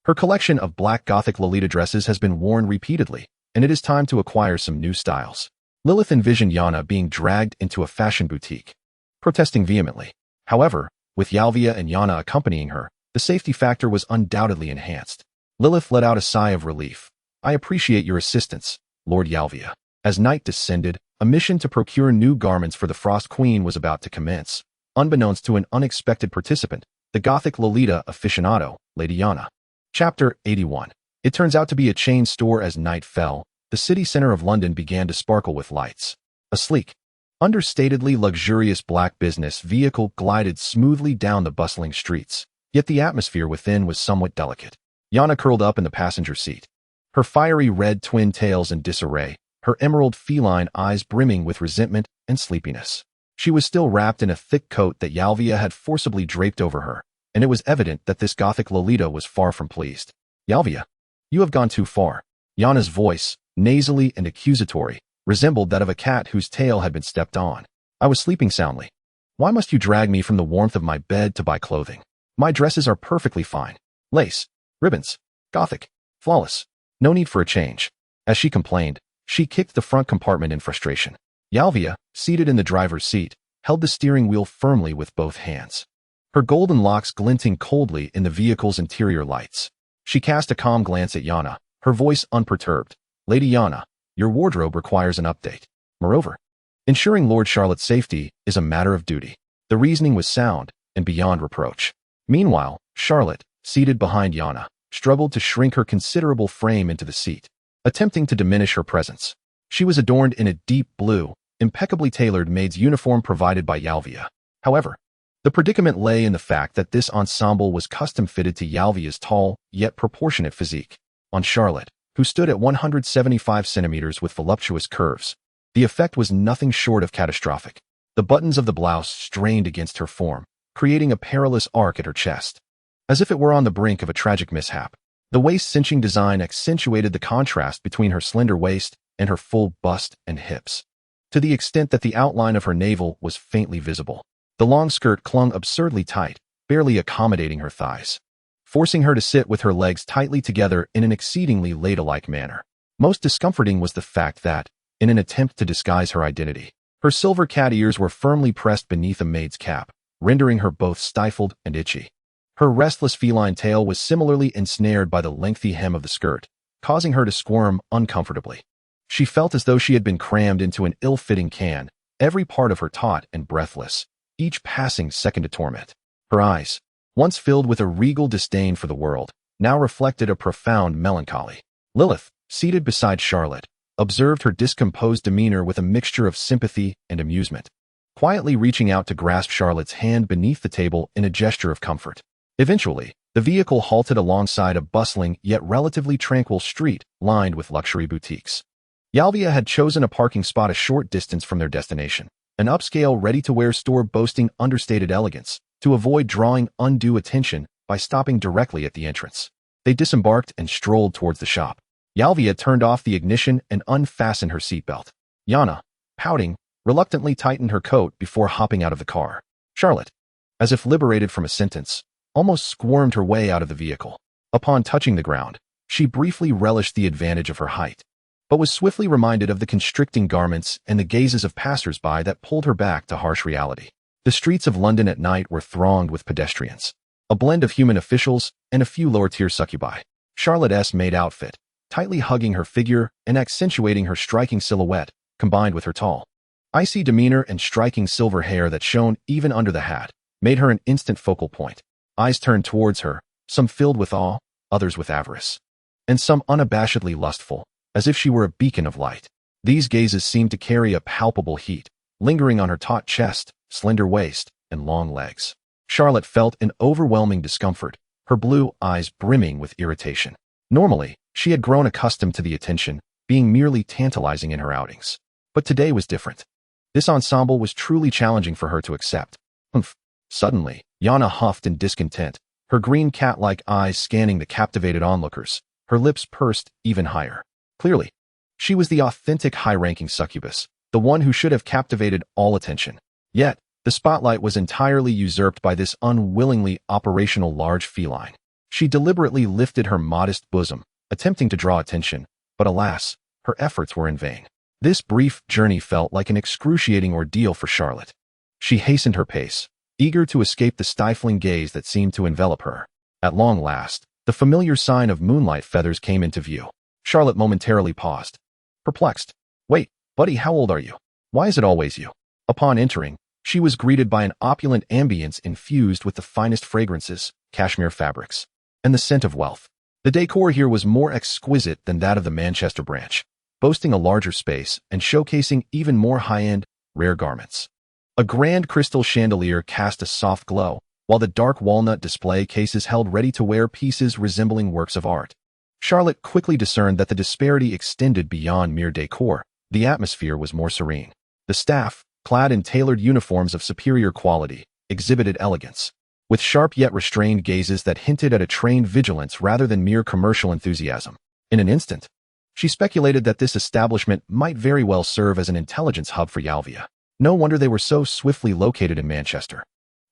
Her collection of black Gothic Lolita dresses has been worn repeatedly, and it is time to acquire some new styles." Lilyth envisioned Yana being dragged into a fashion boutique, protesting vehemently. However, with Yalvia and Yana accompanying her, the safety factor was undoubtedly enhanced. Lilyth let out a sigh of relief. "I appreciate your assistance, Lord Yalvia." As night descended, a mission to procure new garments for the Frost Queen was about to commence, unbeknownst to an unexpected participant, the Gothic Lolita aficionado, Lady Yana. Chapter 81. It turns out to be a chain store. As night fell, the city center of London began to sparkle with lights. A sleek, understatedly luxurious black business vehicle glided smoothly down the bustling streets, yet the atmosphere within was somewhat delicate. Yana curled up in the passenger seat, her fiery red twin tails in disarray, her emerald feline eyes brimming with resentment and sleepiness. She was still wrapped in a thick coat that Yalvia had forcibly draped over her, and it was evident that this Gothic Lolita was far from pleased. "Yalvia, you have gone too far." Yana's voice, nasally and accusatory, resembled that of a cat whose tail had been stepped on. I was sleeping soundly. Why must you drag me from the warmth of my bed to buy clothing? My dresses are perfectly fine. Lace, ribbons, gothic, flawless. No need for a change. As she complained, she kicked the front compartment in frustration. Yalvia, seated in the driver's seat, held the steering wheel firmly with both hands. Her golden locks glinting coldly in the vehicle's interior lights. She cast a calm glance at Yana, her voice unperturbed. Lady Yana, your wardrobe requires an update. Moreover, ensuring Lord Charlotte's safety is a matter of duty. The reasoning was sound and beyond reproach. Meanwhile, Charlotte, seated behind Yana, struggled to shrink her considerable frame into the seat, attempting to diminish her presence. She was adorned in a deep blue, impeccably tailored maid's uniform provided by Yalvia. However, the predicament lay in the fact that this ensemble was custom-fitted to Yalvia's tall, yet proportionate physique. On Charlotte, who stood at 175 centimeters with voluptuous curves, the effect was nothing short of catastrophic. The buttons of the blouse strained against her form, creating a perilous arc at her chest, as if it were on the brink of a tragic mishap. The waist-cinching design accentuated the contrast between her slender waist and her full bust and hips, to the extent that the outline of her navel was faintly visible. The long skirt clung absurdly tight, barely accommodating her thighs, forcing her to sit with her legs tightly together in an exceedingly ladylike manner. Most discomforting was the fact that, in an attempt to disguise her identity, her silver cat ears were firmly pressed beneath a maid's cap, rendering her both stifled and itchy. Her restless feline tail was similarly ensnared by the lengthy hem of the skirt, causing her to squirm uncomfortably. She felt as though she had been crammed into an ill-fitting can, every part of her taut and breathless, each passing second to torment. Her eyes, once filled with a regal disdain for the world, now reflected a profound melancholy. Lilyth, seated beside Charlotte, observed her discomposed demeanor with a mixture of sympathy and amusement, quietly reaching out to grasp Charlotte's hand beneath the table in a gesture of comfort. Eventually, the vehicle halted alongside a bustling yet relatively tranquil street lined with luxury boutiques. Yalvia had chosen a parking spot a short distance from their destination, an upscale ready-to-wear store boasting understated elegance, to avoid drawing undue attention by stopping directly at the entrance. They disembarked and strolled towards the shop. Yalvia turned off the ignition and unfastened her seatbelt. Yana, pouting, reluctantly tightened her coat before hopping out of the car. Charlotte, as if liberated from a sentence, almost squirmed her way out of the vehicle. Upon touching the ground, she briefly relished the advantage of her height, but was swiftly reminded of the constricting garments and the gazes of passers-by that pulled her back to harsh reality. The streets of London at night were thronged with pedestrians, a blend of human officials and a few lower-tier succubi. Charlotte's maid outfit, tightly hugging her figure and accentuating her striking silhouette, combined with her tall, icy demeanor and striking silver hair that shone even under the hat, made her an instant focal point. Eyes turned towards her, some filled with awe, others with avarice, and some unabashedly lustful, as if she were a beacon of light. These gazes seemed to carry a palpable heat, lingering on her taut chest, slender waist, and long legs. Charlotte felt an overwhelming discomfort, her blue eyes brimming with irritation. Normally, she had grown accustomed to the attention, being merely tantalizing in her outings. But today was different. This ensemble was truly challenging for her to accept. Humph. Suddenly, Yana huffed in discontent, her green cat-like eyes scanning the captivated onlookers, her lips pursed even higher. Clearly, she was the authentic high-ranking succubus, the one who should have captivated all attention. Yet, the spotlight was entirely usurped by this unwillingly operational large feline. She deliberately lifted her modest bosom, attempting to draw attention, but alas, her efforts were in vain. This brief journey felt like an excruciating ordeal for Charlotte. She hastened her pace, eager to escape the stifling gaze that seemed to envelop her. At long last, the familiar sign of moonlight feathers came into view. Charlotte momentarily paused, perplexed. Wait, buddy, how old are you? Why is it always you? Upon entering, she was greeted by an opulent ambience infused with the finest fragrances, cashmere fabrics, and the scent of wealth. The decor here was more exquisite than that of the Manchester branch, boasting a larger space and showcasing even more high-end, rare garments. A grand crystal chandelier cast a soft glow, while the dark walnut display cases held ready-to-wear pieces resembling works of art. Charlotte quickly discerned that the disparity extended beyond mere decor. The atmosphere was more serene. The staff, clad in tailored uniforms of superior quality, exhibited elegance, with sharp yet restrained gazes that hinted at a trained vigilance rather than mere commercial enthusiasm. In an instant, she speculated that this establishment might very well serve as an intelligence hub for Yalvia. No wonder they were so swiftly located in Manchester.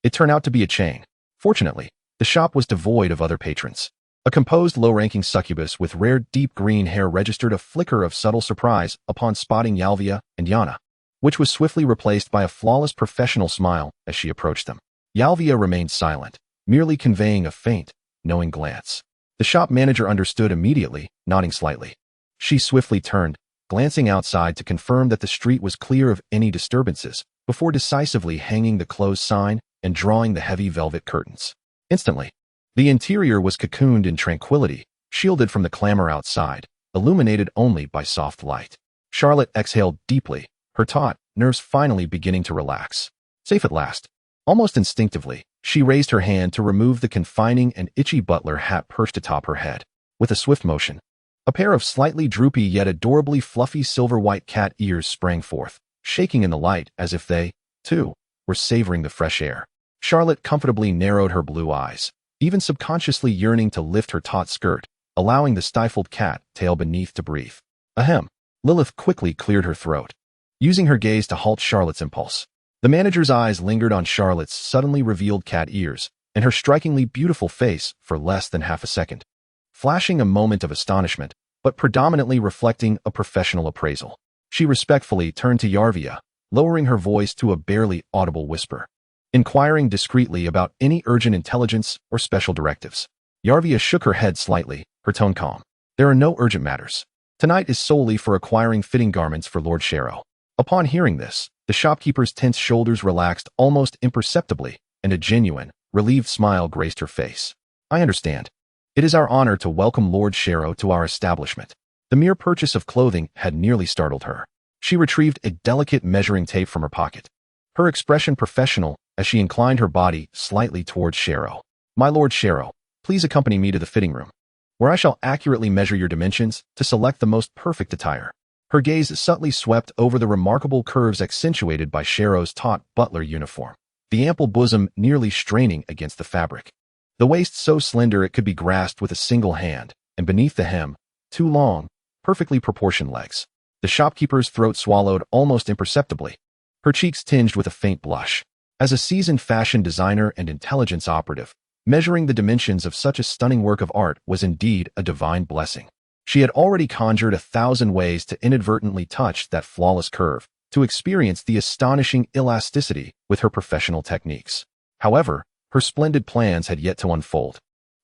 It turned out to be a chain. Fortunately, the shop was devoid of other patrons. A composed, low-ranking succubus with rare deep green hair registered a flicker of subtle surprise upon spotting Yalvia and Yana, which was swiftly replaced by a flawless professional smile as she approached them. Yalvia remained silent, merely conveying a faint, knowing glance. The shop manager understood immediately, nodding slightly. She swiftly turned, glancing outside to confirm that the street was clear of any disturbances, before decisively hanging the closed sign and drawing the heavy velvet curtains. Instantly, the interior was cocooned in tranquility, shielded from the clamor outside, illuminated only by soft light. Charlotte exhaled deeply, her taut nerves finally beginning to relax. Safe at last. Almost instinctively, she raised her hand to remove the confining and itchy butler hat perched atop her head. With a swift motion, a pair of slightly droopy yet adorably fluffy silver-white cat ears sprang forth, shaking in the light as if they, too, were savoring the fresh air. Charlotte comfortably narrowed her blue eyes, even subconsciously yearning to lift her taut skirt, allowing the stifled cat tail beneath to breathe. Ahem. Lilyth quickly cleared her throat, using her gaze to halt Charlotte's impulse. The manager's eyes lingered on Charlotte's suddenly revealed cat ears and her strikingly beautiful face for less than half a second, flashing a moment of astonishment, but predominantly reflecting a professional appraisal. She respectfully turned to Yarvia, lowering her voice to a barely audible whisper, inquiring discreetly about any urgent intelligence or special directives. Yarvia shook her head slightly, her tone calm. There are no urgent matters. Tonight is solely for acquiring fitting garments for Lord Shero. Upon hearing this, the shopkeeper's tense shoulders relaxed almost imperceptibly, and a genuine, relieved smile graced her face. I understand. It is our honor to welcome Lord Shero to our establishment. The mere purchase of clothing had nearly startled her. She retrieved a delicate measuring tape from her pocket, her expression professional as she inclined her body slightly towards Shero. My Lord Shero, please accompany me to the fitting room, where I shall accurately measure your dimensions to select the most perfect attire. Her gaze subtly swept over the remarkable curves accentuated by Shero's taut butler uniform, the ample bosom nearly straining against the fabric, the waist so slender it could be grasped with a single hand, and beneath the hem, two long, perfectly proportioned legs. The shopkeeper's throat swallowed almost imperceptibly, her cheeks tinged with a faint blush. As a seasoned fashion designer and intelligence operative, measuring the dimensions of such a stunning work of art was indeed a divine blessing. She had already conjured 1,000 ways to inadvertently touch that flawless curve, to experience the astonishing elasticity with her professional techniques. However, her splendid plans had yet to unfold.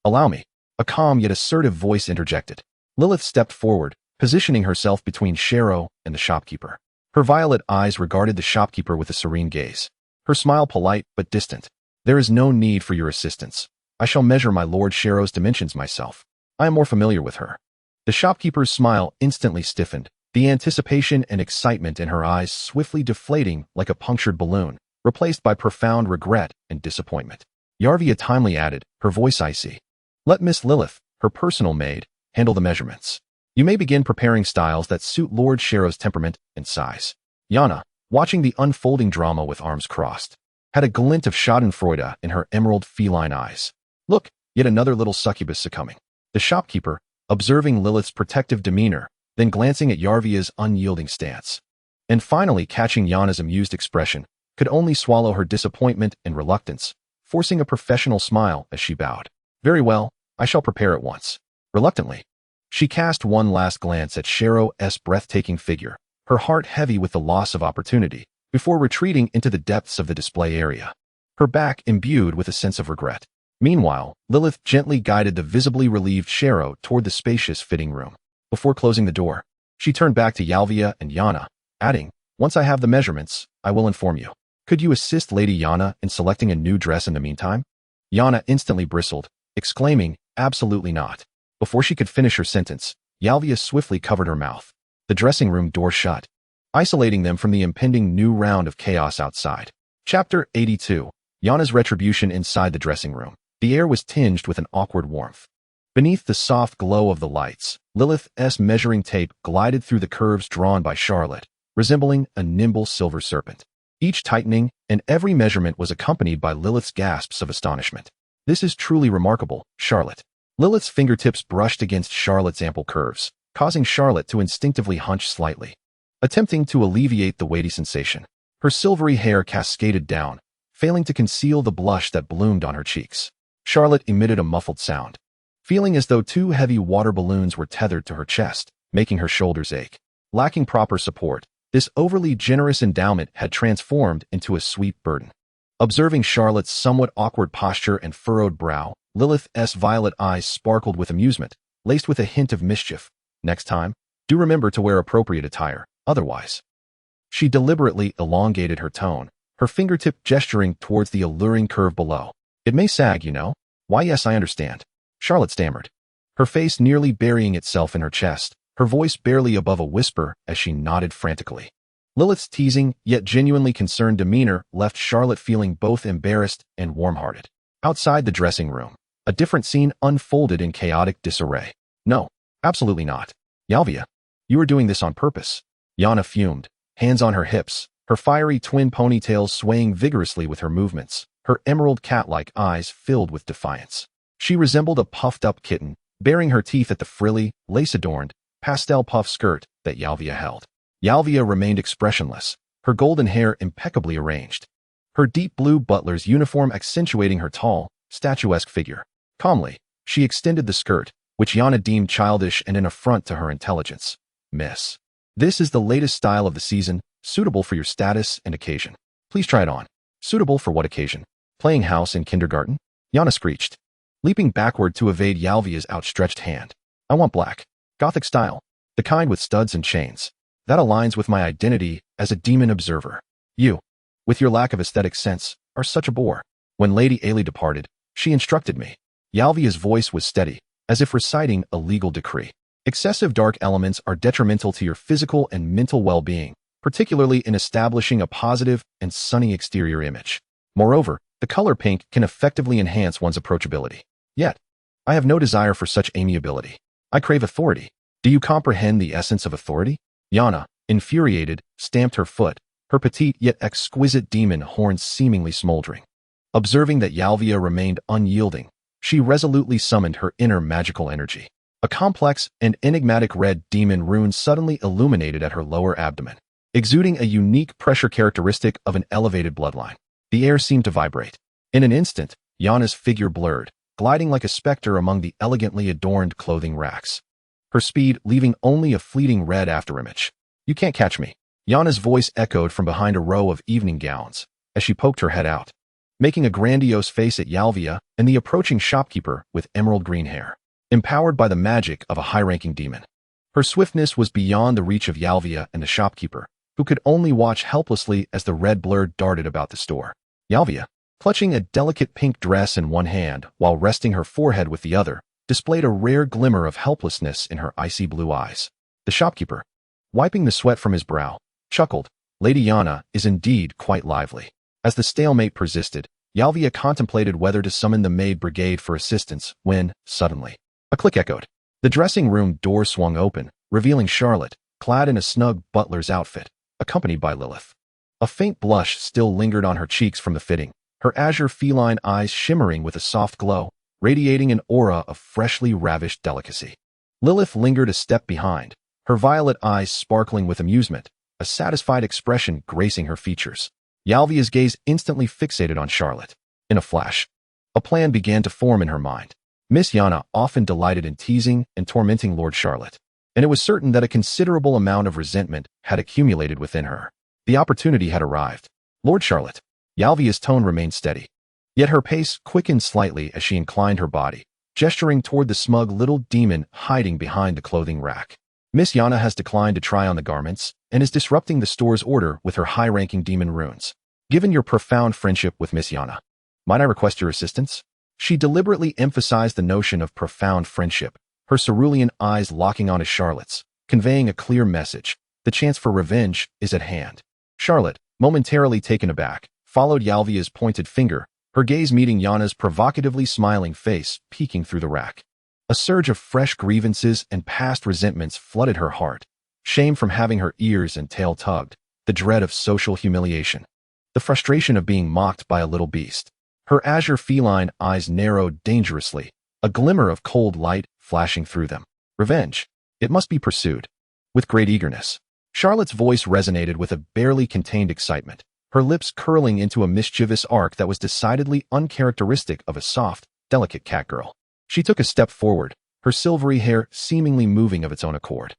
Allow me, a calm yet assertive voice interjected. Lilyth stepped forward, positioning herself between Shero and the shopkeeper. Her violet eyes regarded the shopkeeper with a serene gaze, her smile polite but distant. There is no need for your assistance. I shall measure my Lord Shero's dimensions myself. I am more familiar with her. The shopkeeper's smile instantly stiffened, the anticipation and excitement in her eyes swiftly deflating like a punctured balloon, replaced by profound regret and disappointment. Yarvia timely added, her voice icy. Let Miss Lilyth, her personal maid, handle the measurements. You may begin preparing styles that suit Lord Shero's temperament and size. Yana, watching the unfolding drama with arms crossed, had a glint of schadenfreude in her emerald feline eyes. Look, yet another little succubus succumbing. The shopkeeper, observing Lilyth's protective demeanor, then glancing at Yarvia's unyielding stance, and finally catching Yana's amused expression, could only swallow her disappointment and reluctance, forcing a professional smile as she bowed. Very well, I shall prepare at once. Reluctantly, she cast one last glance at Shero's breathtaking figure, her heart heavy with the loss of opportunity, before retreating into the depths of the display area, her back imbued with a sense of regret. Meanwhile, Lilyth gently guided the visibly relieved Shero toward the spacious fitting room. Before closing the door, she turned back to Yalvia and Yana, adding, once I have the measurements, I will inform you. Could you assist Lady Yana in selecting a new dress in the meantime? Yana instantly bristled, exclaiming, absolutely not. Before she could finish her sentence, Yalvia swiftly covered her mouth, the dressing room door shut, isolating them from the impending new round of chaos outside. Chapter 82. Yana's retribution inside the dressing room. The air was tinged with an awkward warmth. Beneath the soft glow of the lights, Lilyth's measuring tape glided through the curves drawn by Charlotte, resembling a nimble silver serpent. Each tightening and every measurement was accompanied by Lilyth's gasps of astonishment. This is truly remarkable, Charlotte. Lilyth's fingertips brushed against Charlotte's ample curves, causing Charlotte to instinctively hunch slightly, attempting to alleviate the weighty sensation. Her silvery hair cascaded down, failing to conceal the blush that bloomed on her cheeks. Charlotte emitted a muffled sound, feeling as though two heavy water balloons were tethered to her chest, making her shoulders ache. Lacking proper support, this overly generous endowment had transformed into a sweet burden. Observing Charlotte's somewhat awkward posture and furrowed brow, Lilyth's violet eyes sparkled with amusement, laced with a hint of mischief. Next time, do remember to wear appropriate attire, otherwise. She deliberately elongated her tone, her fingertip gesturing towards the alluring curve below. It may sag, you know. Why, yes, I understand. Charlotte stammered, her face nearly burying itself in her chest, her voice barely above a whisper as she nodded frantically. Lilyth's teasing, yet genuinely concerned demeanor left Charlotte feeling both embarrassed and warm-hearted. Outside the dressing room, a different scene unfolded in chaotic disarray. No, absolutely not. Yalvia, you are doing this on purpose. Yana fumed, hands on her hips, her fiery twin ponytails swaying vigorously with her movements, her emerald cat-like eyes filled with defiance. She resembled a puffed-up kitten, baring her teeth at the frilly, lace-adorned, pastel puff skirt that Yalvia held. Yalvia remained expressionless, her golden hair impeccably arranged, her deep blue butler's uniform accentuating her tall, statuesque figure. Calmly, she extended the skirt, which Yana deemed childish and an affront to her intelligence. Miss, this is the latest style of the season, suitable for your status and occasion. Please try it on. Suitable for what occasion? Playing house in kindergarten? Yana screeched, leaping backward to evade Yalvia's outstretched hand. I want black, Gothic style, the kind with studs and chains. That aligns with my identity as a demon observer. You, with your lack of aesthetic sense, are such a bore. When Lady Ailey departed, she instructed me. Yalvia's voice was steady, as if reciting a legal decree. Excessive dark elements are detrimental to your physical and mental well-being, particularly in establishing a positive and sunny exterior image. Moreover, the color pink can effectively enhance one's approachability. Yet, I have no desire for such amiability. I crave authority. Do you comprehend the essence of authority? Yana, infuriated, stamped her foot, her petite yet exquisite demon horns seemingly smoldering. Observing that Yalvia remained unyielding, she resolutely summoned her inner magical energy. A complex and enigmatic red demon rune suddenly illuminated at her lower abdomen, exuding a unique pressure characteristic of an elevated bloodline. The air seemed to vibrate. In an instant, Yana's figure blurred, gliding like a specter among the elegantly adorned clothing racks, her speed leaving only a fleeting red afterimage. You can't catch me. Yana's voice echoed from behind a row of evening gowns as she poked her head out, making a grandiose face at Yalvia and the approaching shopkeeper with emerald green hair, empowered by the magic of a high-ranking demon. Her swiftness was beyond the reach of Yalvia and the shopkeeper, who could only watch helplessly as the red blur darted about the store. Yalvia, clutching a delicate pink dress in one hand while resting her forehead with the other, displayed a rare glimmer of helplessness in her icy blue eyes. The shopkeeper, wiping the sweat from his brow, chuckled. Lady Yana is indeed quite lively. As the stalemate persisted, Yalvia contemplated whether to summon the maid brigade for assistance when, suddenly, a click echoed. The dressing room door swung open, revealing Charlotte, clad in a snug butler's outfit, accompanied by Lilyth. A faint blush still lingered on her cheeks from the fitting, her azure feline eyes shimmering with a soft glow, radiating an aura of freshly ravished delicacy. Lilyth lingered a step behind, her violet eyes sparkling with amusement, a satisfied expression gracing her features. Yalvia's gaze instantly fixated on Charlotte. In a flash, a plan began to form in her mind. Miss Yana often delighted in teasing and tormenting Lord Charlotte, and it was certain that a considerable amount of resentment had accumulated within her. The opportunity had arrived. Lord Charlotte. Yalvia's tone remained steady, yet her pace quickened slightly as she inclined her body, gesturing toward the smug little demon hiding behind the clothing rack. Miss Yana has declined to try on the garments and is disrupting the store's order with her high-ranking demon runes. Given your profound friendship with Miss Yana, might I request your assistance? She deliberately emphasized the notion of profound friendship, her cerulean eyes locking onto Charlotte's, conveying a clear message. The chance for revenge is at hand. Charlotte, momentarily taken aback, followed Yalvia's pointed finger, her gaze meeting Yana's provocatively smiling face peeking through the rack. A surge of fresh grievances and past resentments flooded her heart. Shame from having her ears and tail tugged, the dread of social humiliation, the frustration of being mocked by a little beast. Her azure feline eyes narrowed dangerously, a glimmer of cold light flashing through them. Revenge. It must be pursued. With great eagerness. Charlotte's voice resonated with a barely contained excitement, her lips curling into a mischievous arc that was decidedly uncharacteristic of a soft, delicate catgirl. She took a step forward, her silvery hair seemingly moving of its own accord.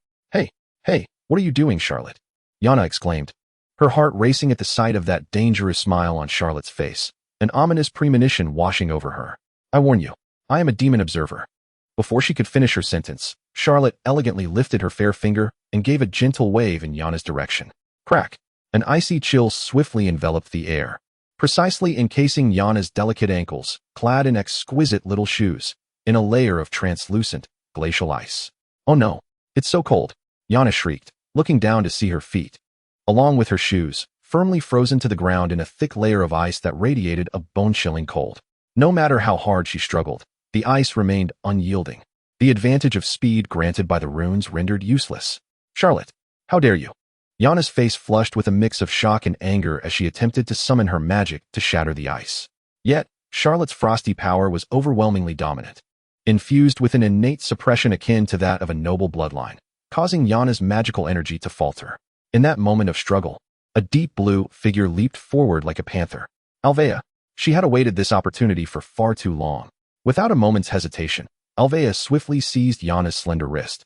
Hey, what are you doing, Charlotte?" Yana exclaimed, her heart racing at the sight of that dangerous smile on Charlotte's face, an ominous premonition washing over her. "I warn you, I am a demon observer." Before she could finish her sentence, Charlotte elegantly lifted her fair finger and gave a gentle wave in Yana's direction. Crack! An icy chill swiftly enveloped the air, precisely encasing Yana's delicate ankles, clad in exquisite little shoes, in a layer of translucent, glacial ice. "Oh no, it's so cold," Yana shrieked, looking down to see her feet, along with her shoes, firmly frozen to the ground in a thick layer of ice that radiated a bone-chilling cold. No matter how hard she struggled, the ice remained unyielding. The advantage of speed granted by the runes rendered useless. "Charlotte, how dare you?" Yana's face flushed with a mix of shock and anger as she attempted to summon her magic to shatter the ice. Yet, Charlotte's frosty power was overwhelmingly dominant, infused with an innate suppression akin to that of a noble bloodline, causing Yana's magical energy to falter. In that moment of struggle, a deep blue figure leaped forward like a panther. Alvea. She had awaited this opportunity for far too long. Without a moment's hesitation, Alvea swiftly seized Yana's slender wrist,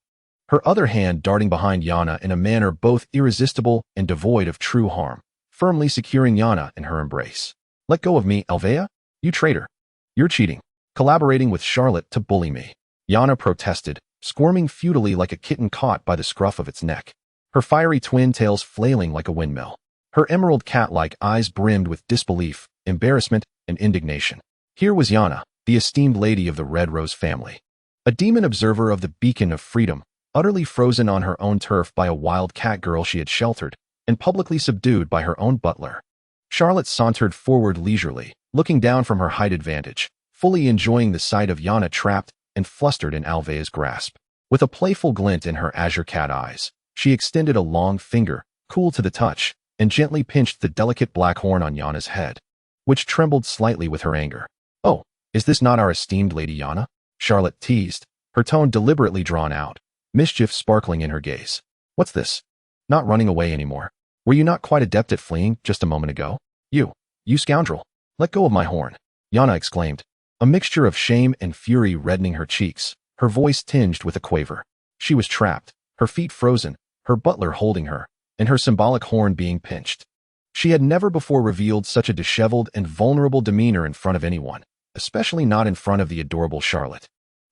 her other hand darting behind Yana in a manner both irresistible and devoid of true harm, firmly securing Yana in her embrace. "Let go of me, Alvea, you traitor. You're cheating, collaborating with Charlotte to bully me," Yana protested, squirming futilely like a kitten caught by the scruff of its neck, her fiery twin tails flailing like a windmill. Her emerald cat-like eyes brimmed with disbelief, embarrassment, and indignation. Here was Yana, the esteemed lady of the Red Rose family, a demon observer of the beacon of freedom, utterly frozen on her own turf by a wild catgirl she had sheltered, and publicly subdued by her own butler. Charlotte sauntered forward leisurely, looking down from her heighted vantage, fully enjoying the sight of Yana trapped and flustered in Alvea's grasp. With a playful glint in her azure cat eyes, she extended a long finger, cool to the touch, and gently pinched the delicate black horn on Yana's head, which trembled slightly with her anger. "Oh, is this not our esteemed Lady Yana?" Charlotte teased, her tone deliberately drawn out, mischief sparkling in her gaze. "What's this? Not running away anymore? Were you not quite adept at fleeing just a moment ago? You scoundrel! Let go of my horn!" Yana exclaimed, a mixture of shame and fury reddening her cheeks, her voice tinged with a quaver. She was trapped, her feet frozen, her butler holding her, and her symbolic horn being pinched. She had never before revealed such a disheveled and vulnerable demeanor in front of anyone, especially not in front of the adorable Charlotte,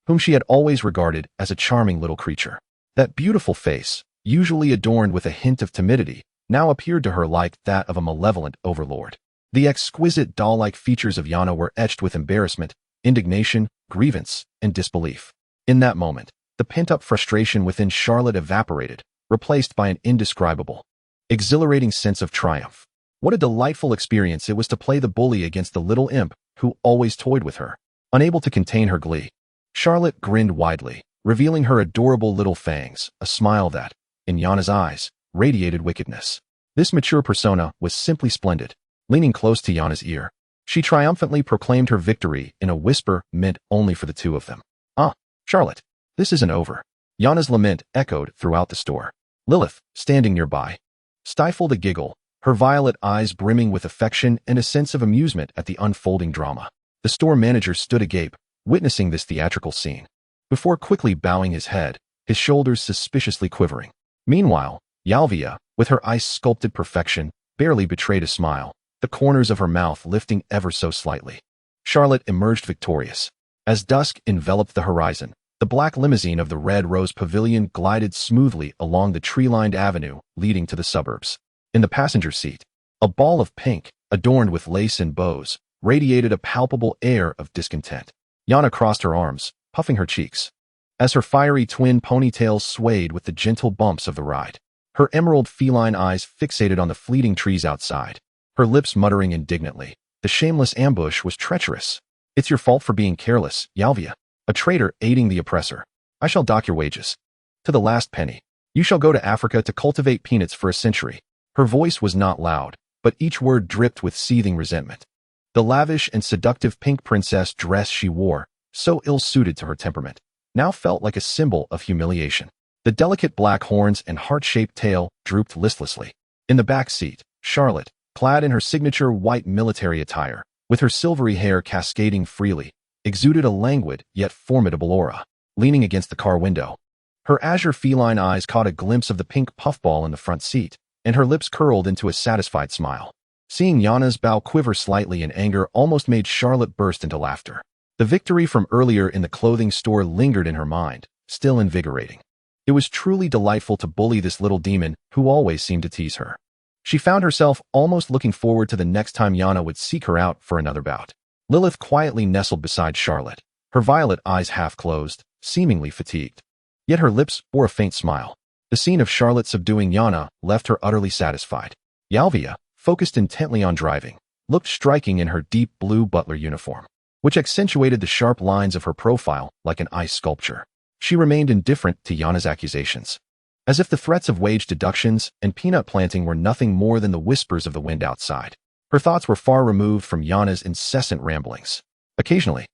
whom she had always regarded as a charming little creature. That beautiful face, usually adorned with a hint of timidity, now appeared to her like that of a malevolent overlord. The exquisite doll-like features of Yana were etched with embarrassment, indignation, grievance, and disbelief. In that moment, the pent-up frustration within Charlotte evaporated, replaced by an indescribable, exhilarating sense of triumph. What a delightful experience it was to play the bully against the little imp who always toyed with her. Unable to contain her glee, Charlotte grinned widely, revealing her adorable little fangs, a smile that, in Yana's eyes, radiated wickedness. This mature persona was simply splendid. Leaning close to Yana's ear, she triumphantly proclaimed her victory in a whisper meant only for the two of them. "Ah, Charlotte, this isn't over." Yana's lament echoed throughout the store. Lilyth, standing nearby, stifled a giggle, her violet eyes brimming with affection and a sense of amusement at the unfolding drama. The store manager stood agape, witnessing this theatrical scene, before quickly bowing his head, his shoulders suspiciously quivering. Meanwhile, Alvea, with her ice-sculpted perfection, barely betrayed a smile, the corners of her mouth lifting ever so slightly. Charlotte emerged victorious. As dusk enveloped the horizon, the black limousine of the Red Rose Pavilion glided smoothly along the tree-lined avenue leading to the suburbs. In the passenger seat, a ball of pink, adorned with lace and bows, radiated a palpable air of discontent. Yana crossed her arms, puffing her cheeks, as her fiery twin ponytails swayed with the gentle bumps of the ride. Her emerald feline eyes fixated on the fleeting trees outside, her lips muttering indignantly. The shameless ambush was treacherous. "It's your fault for being careless, Alvea. A traitor aiding the oppressor. I shall dock your wages. To the last penny. You shall go to Africa to cultivate peanuts for a century." Her voice was not loud, but each word dripped with seething resentment. The lavish and seductive pink princess dress she wore, so ill-suited to her temperament, now felt like a symbol of humiliation. The delicate black horns and heart-shaped tail drooped listlessly. In the back seat, Charlotte, clad in her signature white military attire, with her silvery hair cascading freely, exuded a languid yet formidable aura. Leaning against the car window, her azure feline eyes caught a glimpse of the pink puffball in the front seat, and her lips curled into a satisfied smile. Seeing Yana's bow quiver slightly in anger almost made Charlotte burst into laughter. The victory from earlier in the clothing store lingered in her mind, still invigorating. It was truly delightful to bully this little demon who always seemed to tease her. She found herself almost looking forward to the next time Yana would seek her out for another bout. Lilyth quietly nestled beside Charlotte, her violet eyes half closed, seemingly fatigued. Yet her lips bore a faint smile. The scene of Charlotte subduing Yana left her utterly satisfied. Yalvia, focused intently on driving, looked striking in her deep blue butler uniform, which accentuated the sharp lines of her profile like an ice sculpture. She remained indifferent to Yana's accusations, as if the threats of wage deductions and peanut planting were nothing more than the whispers of the wind outside. Her thoughts were far removed from Yana's incessant ramblings. Occasionally,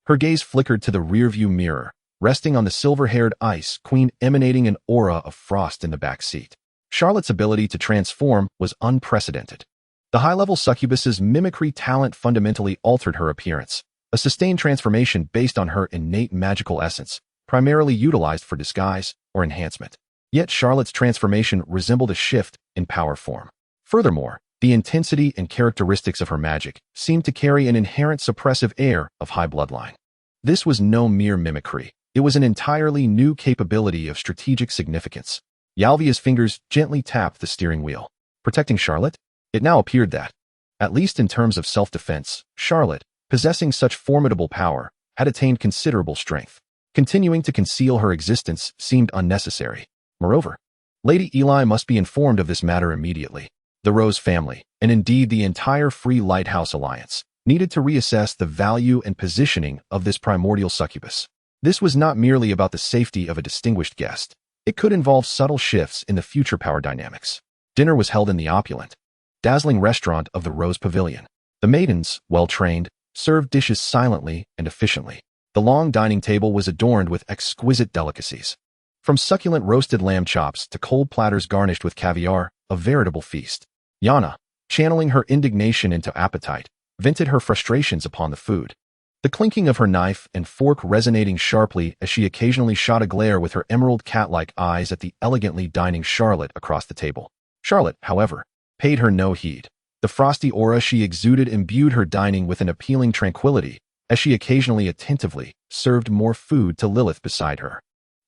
her gaze flickered to the rearview mirror, resting on the silver-haired ice queen emanating an aura of frost in the back seat. Charlotte's ability to transform was unprecedented. The high-level succubus's mimicry talent fundamentally altered her appearance, a sustained transformation based on her innate magical essence, primarily utilized for disguise or enhancement. Yet Charlotte's transformation resembled a shift in power form. Furthermore, the intensity and characteristics of her magic seemed to carry an inherent suppressive air of high bloodline. This was no mere mimicry. It was an entirely new capability of strategic significance. Yalvia's fingers gently tapped the steering wheel, protecting Charlotte. It now appeared that, at least in terms of self-defense, Charlotte, possessing such formidable power, had attained considerable strength. Continuing to conceal her existence seemed unnecessary. Moreover, Lady Eli must be informed of this matter immediately. The Rose family, and indeed the entire Free Lighthouse Alliance, needed to reassess the value and positioning of this primordial succubus. This was not merely about the safety of a distinguished guest. It could involve subtle shifts in the future power dynamics. Dinner was held in the opulent, dazzling restaurant of the Rose Pavilion. The maidens, well-trained, served dishes silently and efficiently. The long dining table was adorned with exquisite delicacies. From succulent roasted lamb chops to cold platters garnished with caviar, a veritable feast. Yana, channeling her indignation into appetite, vented her frustrations upon the food. The clinking of her knife and fork resonating sharply as she occasionally shot a glare with her emerald cat-like eyes at the elegantly dining Charlotte across the table. Charlotte, however, paid her no heed. The frosty aura she exuded imbued her dining with an appealing tranquility, as she occasionally attentively served more food to Lilyth beside her.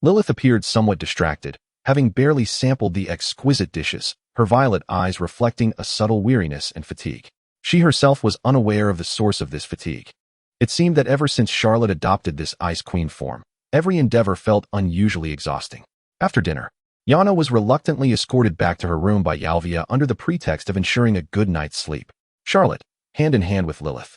Lilyth appeared somewhat distracted, having barely sampled the exquisite dishes, her violet eyes reflecting a subtle weariness and fatigue. She herself was unaware of the source of this fatigue. It seemed that ever since Charlotte adopted this Ice Queen form, every endeavor felt unusually exhausting. After dinner, Yana was reluctantly escorted back to her room by Yalvia under the pretext of ensuring a good night's sleep. Charlotte, hand in hand with Lilyth,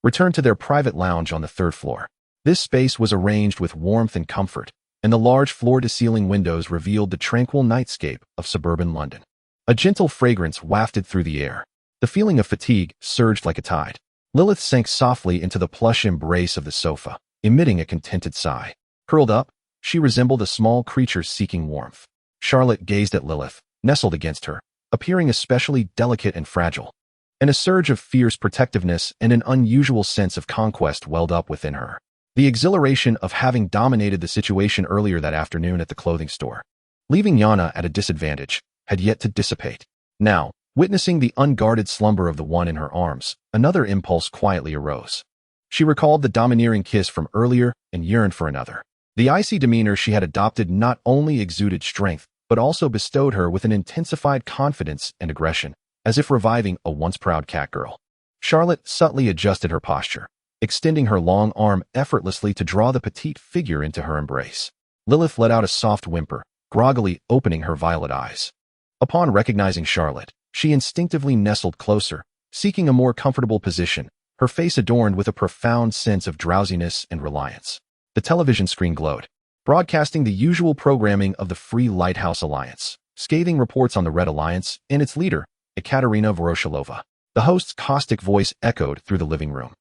returned to their private lounge on the third floor. This space was arranged with warmth and comfort, and the large floor-to-ceiling windows revealed the tranquil nightscape of suburban London. A gentle fragrance wafted through the air. The feeling of fatigue surged like a tide. Lilyth sank softly into the plush embrace of the sofa, emitting a contented sigh. Curled up, she resembled a small creature seeking warmth. Charlotte gazed at Lilyth, nestled against her, appearing especially delicate and fragile. And a surge of fierce protectiveness and an unusual sense of conquest welled up within her. The exhilaration of having dominated the situation earlier that afternoon at the clothing store, leaving Yana at a disadvantage, had yet to dissipate. Now, witnessing the unguarded slumber of the one in her arms, another impulse quietly arose. She recalled the domineering kiss from earlier and yearned for another. The icy demeanor she had adopted not only exuded strength, but also bestowed her with an intensified confidence and aggression, as if reviving a once proud catgirl. Charlotte subtly adjusted her posture, extending her long arm effortlessly to draw the petite figure into her embrace. Lilyth let out a soft whimper, groggily opening her violet eyes. Upon recognizing Charlotte, she instinctively nestled closer, seeking a more comfortable position, her face adorned with a profound sense of drowsiness and reliance. The television screen glowed, broadcasting the usual programming of the Free Lighthouse Alliance, scathing reports on the Red Alliance and its leader, Ekaterina Voroshilova. The host's caustic voice echoed through the living room,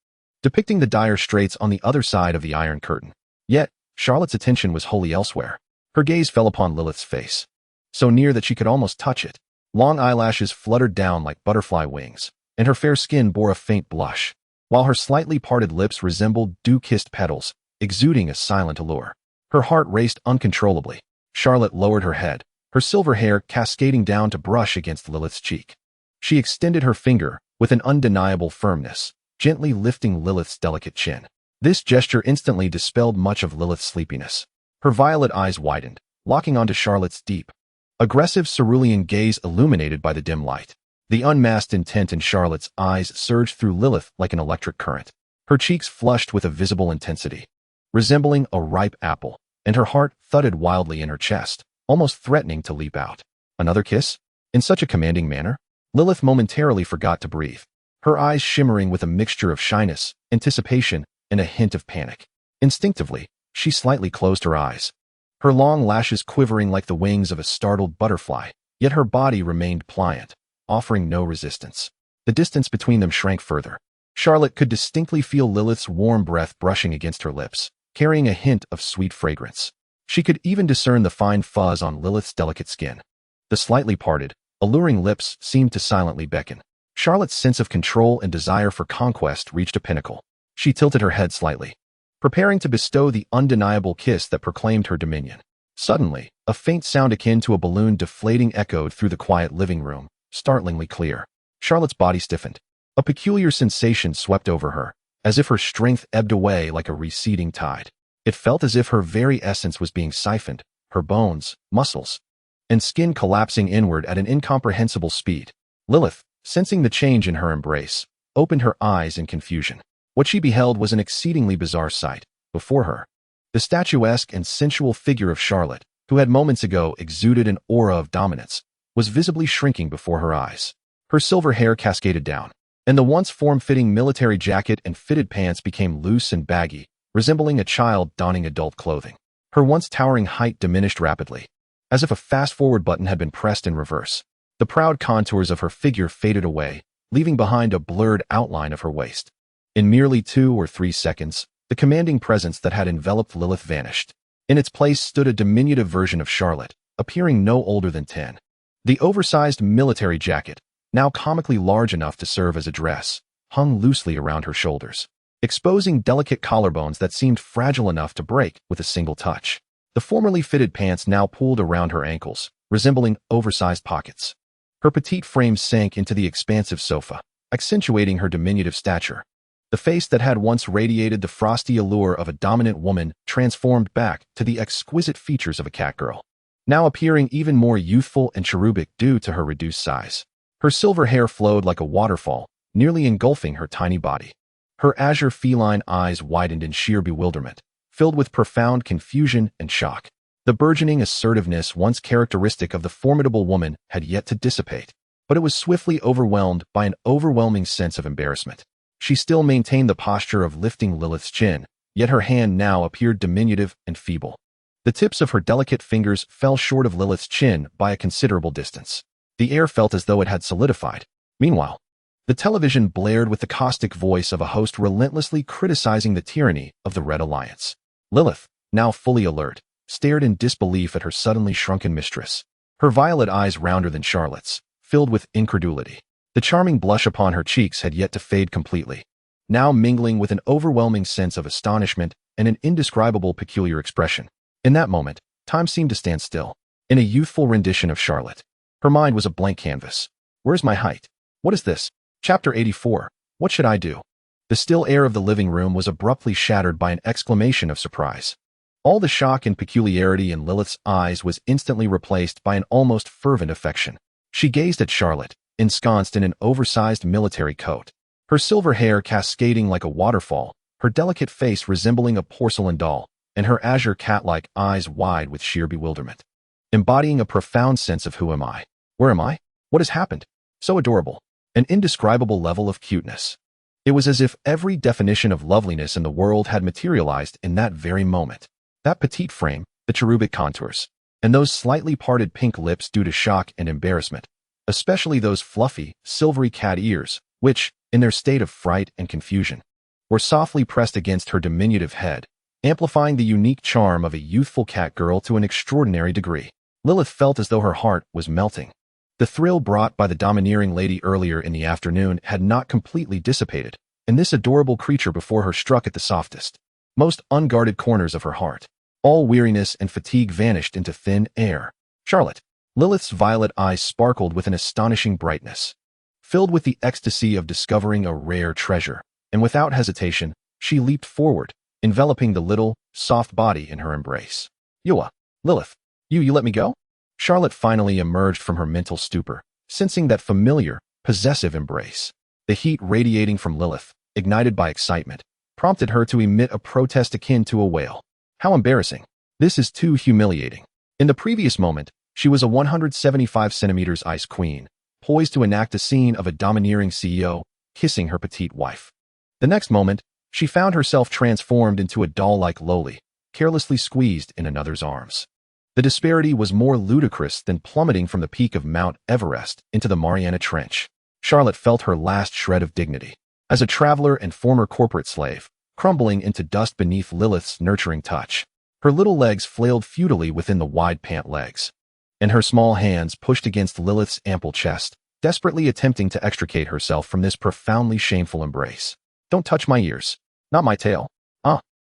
depicting the dire straits on the other side of the Iron Curtain. Yet, Charlotte's attention was wholly elsewhere. Her gaze fell upon Lilyth's face, so near that she could almost touch it. Long eyelashes fluttered down like butterfly wings, and her fair skin bore a faint blush, while her slightly parted lips resembled dew-kissed petals, exuding a silent allure. Her heart raced uncontrollably. Charlotte lowered her head, her silver hair cascading down to brush against Lilyth's cheek. She extended her finger with an undeniable firmness, gently lifting Lilyth's delicate chin. This gesture instantly dispelled much of Lilyth's sleepiness. Her violet eyes widened, locking onto Charlotte's deep, aggressive cerulean gaze illuminated by the dim light. The unmasked intent in Charlotte's eyes surged through Lilyth like an electric current. Her cheeks flushed with a visible intensity, resembling a ripe apple, and her heart thudded wildly in her chest, almost threatening to leap out. Another kiss? In such a commanding manner? Lilyth momentarily forgot to breathe, her eyes shimmering with a mixture of shyness, anticipation, and a hint of panic. Instinctively, she slightly closed her eyes, her long lashes quivering like the wings of a startled butterfly, yet her body remained pliant, offering no resistance. The distance between them shrank further. Charlotte could distinctly feel Lilyth's warm breath brushing against her lips, carrying a hint of sweet fragrance. She could even discern the fine fuzz on Lilyth's delicate skin. The slightly parted, alluring lips seemed to silently beckon. Charlotte's sense of control and desire for conquest reached a pinnacle. She tilted her head slightly, preparing to bestow the undeniable kiss that proclaimed her dominion. Suddenly, a faint sound akin to a balloon deflating echoed through the quiet living room, startlingly clear. Charlotte's body stiffened. A peculiar sensation swept over her, as if her strength ebbed away like a receding tide. It felt as if her very essence was being siphoned, her bones, muscles, and skin collapsing inward at an incomprehensible speed. Lilyth, sensing the change in her embrace, opened her eyes in confusion. What she beheld was an exceedingly bizarre sight. Before her, the statuesque and sensual figure of Charlotte, who had moments ago exuded an aura of dominance, was visibly shrinking before her eyes. Her silver hair cascaded down, and the once form-fitting military jacket and fitted pants became loose and baggy, resembling a child donning adult clothing. Her once towering height diminished rapidly, as if a fast-forward button had been pressed in reverse. The proud contours of her figure faded away, leaving behind a blurred outline of her waist. In merely 2 or 3 seconds, the commanding presence that had enveloped Lilyth vanished. In its place stood a diminutive version of Charlotte, appearing no older than 10. The oversized military jacket, now comically large enough to serve as a dress, hung loosely around her shoulders, exposing delicate collarbones that seemed fragile enough to break with a single touch. The formerly fitted pants now pooled around her ankles, resembling oversized pockets. Her petite frame sank into the expansive sofa, accentuating her diminutive stature. The face that had once radiated the frosty allure of a dominant woman transformed back to the exquisite features of a catgirl, now appearing even more youthful and cherubic due to her reduced size. Her silver hair flowed like a waterfall, nearly engulfing her tiny body. Her azure feline eyes widened in sheer bewilderment, filled with profound confusion and shock. The burgeoning assertiveness once characteristic of the formidable woman had yet to dissipate, but it was swiftly overwhelmed by an overwhelming sense of embarrassment. She still maintained the posture of lifting Lilyth's chin, yet her hand now appeared diminutive and feeble. The tips of her delicate fingers fell short of Lilyth's chin by a considerable distance. The air felt as though it had solidified. Meanwhile, the television blared with the caustic voice of a host relentlessly criticizing the tyranny of the Red Alliance. Lilyth, now fully alert, stared in disbelief at her suddenly shrunken mistress, her violet eyes rounder than Charlotte's, filled with incredulity. The charming blush upon her cheeks had yet to fade completely, now mingling with an overwhelming sense of astonishment and an indescribable peculiar expression. In that moment, time seemed to stand still. In a youthful rendition of Charlotte, her mind was a blank canvas. Where's my height? What is this? Chapter 84. What should I do? The still air of the living room was abruptly shattered by an exclamation of surprise. All the shock and peculiarity in Lilyth's eyes was instantly replaced by an almost fervent affection. She gazed at Charlotte, ensconced in an oversized military coat, her silver hair cascading like a waterfall, her delicate face resembling a porcelain doll, and her azure cat-like eyes wide with sheer bewilderment, embodying a profound sense of who am I? Where am I? What has happened? So adorable. An indescribable level of cuteness. It was as if every definition of loveliness in the world had materialized in that very moment. That petite frame, the cherubic contours, and those slightly parted pink lips due to shock and embarrassment, especially those fluffy, silvery cat ears, which, in their state of fright and confusion, were softly pressed against her diminutive head, amplifying the unique charm of a youthful catgirl to an extraordinary degree. Lilyth felt as though her heart was melting. The thrill brought by the domineering lady earlier in the afternoon had not completely dissipated, and this adorable creature before her struck at the softest, most unguarded corners of her heart. All weariness and fatigue vanished into thin air. Charlotte. Lilyth's violet eyes sparkled with an astonishing brightness. Filled with the ecstasy of discovering a rare treasure, and without hesitation, she leaped forward, enveloping the little, soft body in her embrace. Yoa. Lilyth. You let me go? Charlotte finally emerged from her mental stupor, sensing that familiar, possessive embrace. The heat radiating from Lilyth, ignited by excitement, prompted her to emit a protest akin to a wail. How embarrassing. This is too humiliating. In the previous moment, she was a 175 centimeters ice queen, poised to enact a scene of a domineering CEO kissing her petite wife. The next moment, she found herself transformed into a doll-like lowly, carelessly squeezed in another's arms. The disparity was more ludicrous than plummeting from the peak of Mount Everest into the Mariana Trench. Charlotte felt her last shred of dignity. As a traveler and former corporate slave, crumbling into dust beneath Lilyth's nurturing touch. Her little legs flailed futilely within the wide pant legs, and her small hands pushed against Lilyth's ample chest, desperately attempting to extricate herself from this profoundly shameful embrace. Don't touch my ears. Not my tail.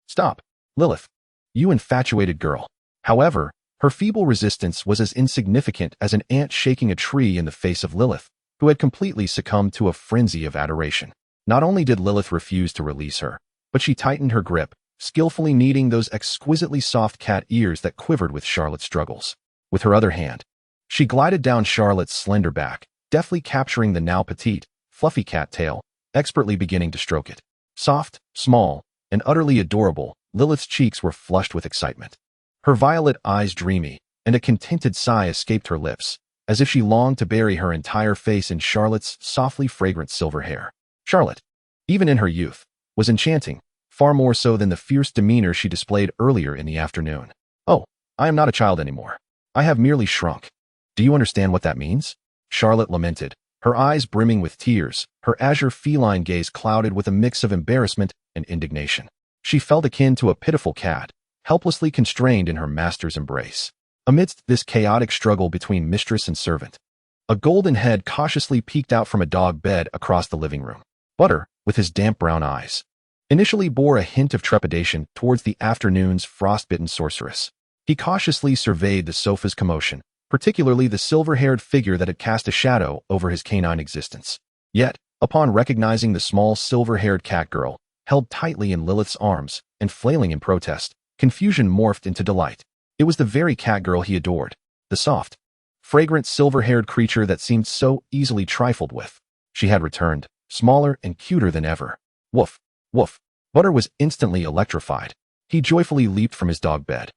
Stop. Lilyth. You infatuated girl. However, her feeble resistance was as insignificant as an ant shaking a tree in the face of Lilyth, who had completely succumbed to a frenzy of adoration. Not only did Lilyth refuse to release her, but she tightened her grip, skillfully kneading those exquisitely soft cat ears that quivered with Charlotte's struggles. With her other hand, she glided down Charlotte's slender back, deftly capturing the now petite, fluffy cat tail, expertly beginning to stroke it. Soft, small, and utterly adorable, Lilyth's cheeks were flushed with excitement. Her violet eyes dreamy, and a contented sigh escaped her lips, as if she longed to bury her entire face in Charlotte's softly fragrant silver hair. Charlotte, even in her youth, was enchanting, far more so than the fierce demeanor she displayed earlier in the afternoon. Oh, I am not a child anymore. I have merely shrunk. Do you understand what that means? Charlotte lamented, her eyes brimming with tears, her azure feline gaze clouded with a mix of embarrassment and indignation. She felt akin to a pitiful cat, helplessly constrained in her master's embrace. Amidst this chaotic struggle between mistress and servant, a golden head cautiously peeked out from a dog bed across the living room. Butter, with his damp brown eyes, initially bore a hint of trepidation towards the afternoon's frost-bitten sorceress. He cautiously surveyed the sofa's commotion, particularly the silver-haired figure that had cast a shadow over his canine existence. Yet, upon recognizing the small silver-haired catgirl, held tightly in Lilyth's arms and flailing in protest, confusion morphed into delight. It was the very catgirl he adored, the soft, fragrant silver-haired creature that seemed so easily trifled with. She had returned, smaller and cuter than ever. Woof, woof. Butter was instantly electrified. He joyfully leaped from his dog bed,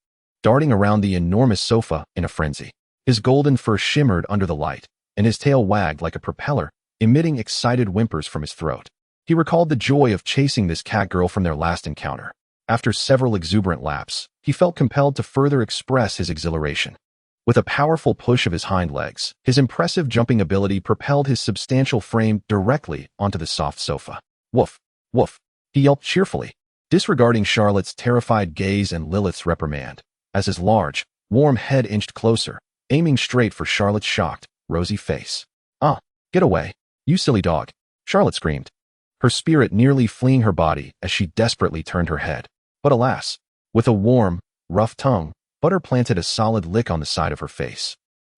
darting around the enormous sofa in a frenzy. His golden fur shimmered under the light, and his tail wagged like a propeller, emitting excited whimpers from his throat. He recalled the joy of chasing this catgirl from their last encounter. After several exuberant laps, he felt compelled to further express his exhilaration. With a powerful push of his hind legs, his impressive jumping ability propelled his substantial frame directly onto the soft sofa. Woof, woof. He yelped cheerfully, disregarding Charlotte's terrified gaze and Lilyth's reprimand, as his large, warm head inched closer, aiming straight for Charlotte's shocked, rosy face. Get away, you silly dog, Charlotte screamed, her spirit nearly fleeing her body as she desperately turned her head. But alas, with a warm, rough tongue, Butter planted a solid lick on the side of her face,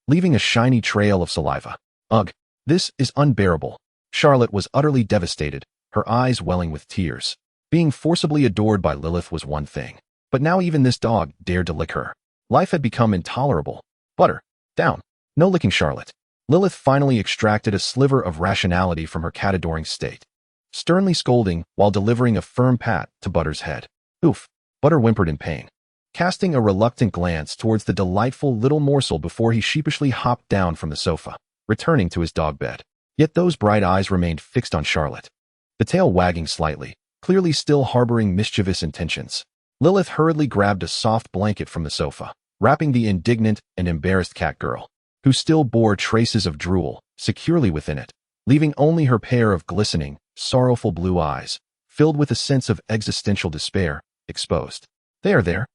leaving a shiny trail of saliva. Ugh, this is unbearable. Charlotte was utterly devastated, her eyes welling with tears. Being forcibly adored by Lilyth was one thing, but now even this dog dared to lick her. Life had become intolerable. Butter, down. No licking, Charlotte. Lilyth finally extracted a sliver of rationality from her cat-adoring state, sternly scolding while delivering a firm pat to Butter's head. Oof, Butter whimpered in pain, casting a reluctant glance towards the delightful little morsel before he sheepishly hopped down from the sofa, returning to his dog bed. Yet those bright eyes remained fixed on Charlotte, the tail wagging slightly, clearly still harboring mischievous intentions. Lilyth hurriedly grabbed a soft blanket from the sofa, wrapping the indignant and embarrassed catgirl, who still bore traces of drool, securely within it, leaving only her pair of glistening, sorrowful blue eyes, filled with a sense of existential despair, exposed. There.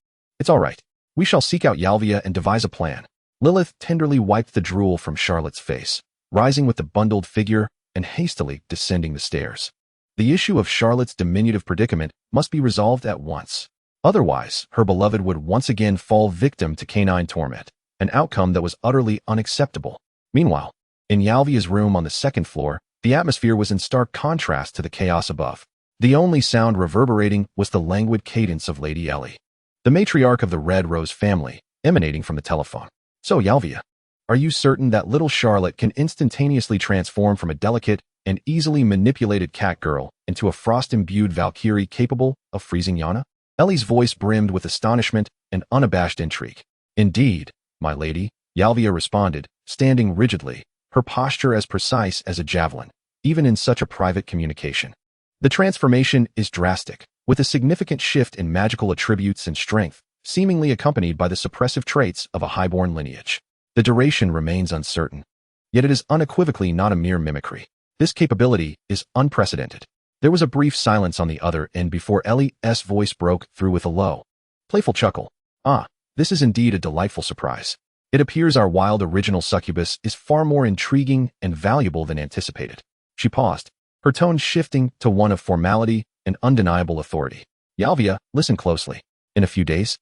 It's all right. We shall seek out Yalvia and devise a plan. Lilyth tenderly wiped the drool from Charlotte's face, rising with the bundled figure and hastily descending the stairs. The issue of Charlotte's diminutive predicament must be resolved at once. Otherwise, her beloved would once again fall victim to canine torment, an outcome that was utterly unacceptable. Meanwhile, in Yalvia's room on the second floor, the atmosphere was in stark contrast to the chaos above. The only sound reverberating was the languid cadence of Lady Ellie, the matriarch of the Red Rose family, emanating from the telephone. "So, Yalvia, are you certain that little Charlotte can instantaneously transform from a delicate and easily manipulated catgirl into a frost-imbued Valkyrie capable of freezing Yana?" Ellie's voice brimmed with astonishment and unabashed intrigue. "Indeed, my lady," Yalvia responded, standing rigidly, her posture as precise as a javelin, even in such a private communication. "The transformation is drastic, with a significant shift in magical attributes and strength, seemingly accompanied by the suppressive traits of a highborn lineage. The duration remains uncertain, yet it is unequivocally not a mere mimicry. This capability is unprecedented." There was a brief silence on the other end before Ellie's voice broke through with a low, playful chuckle. "Ah, this is indeed a delightful surprise. It appears our wild original succubus is far more intriguing and valuable than anticipated." She paused, her tone shifting to one of formality and undeniable authority. "Yalvia, listen closely. In a few days,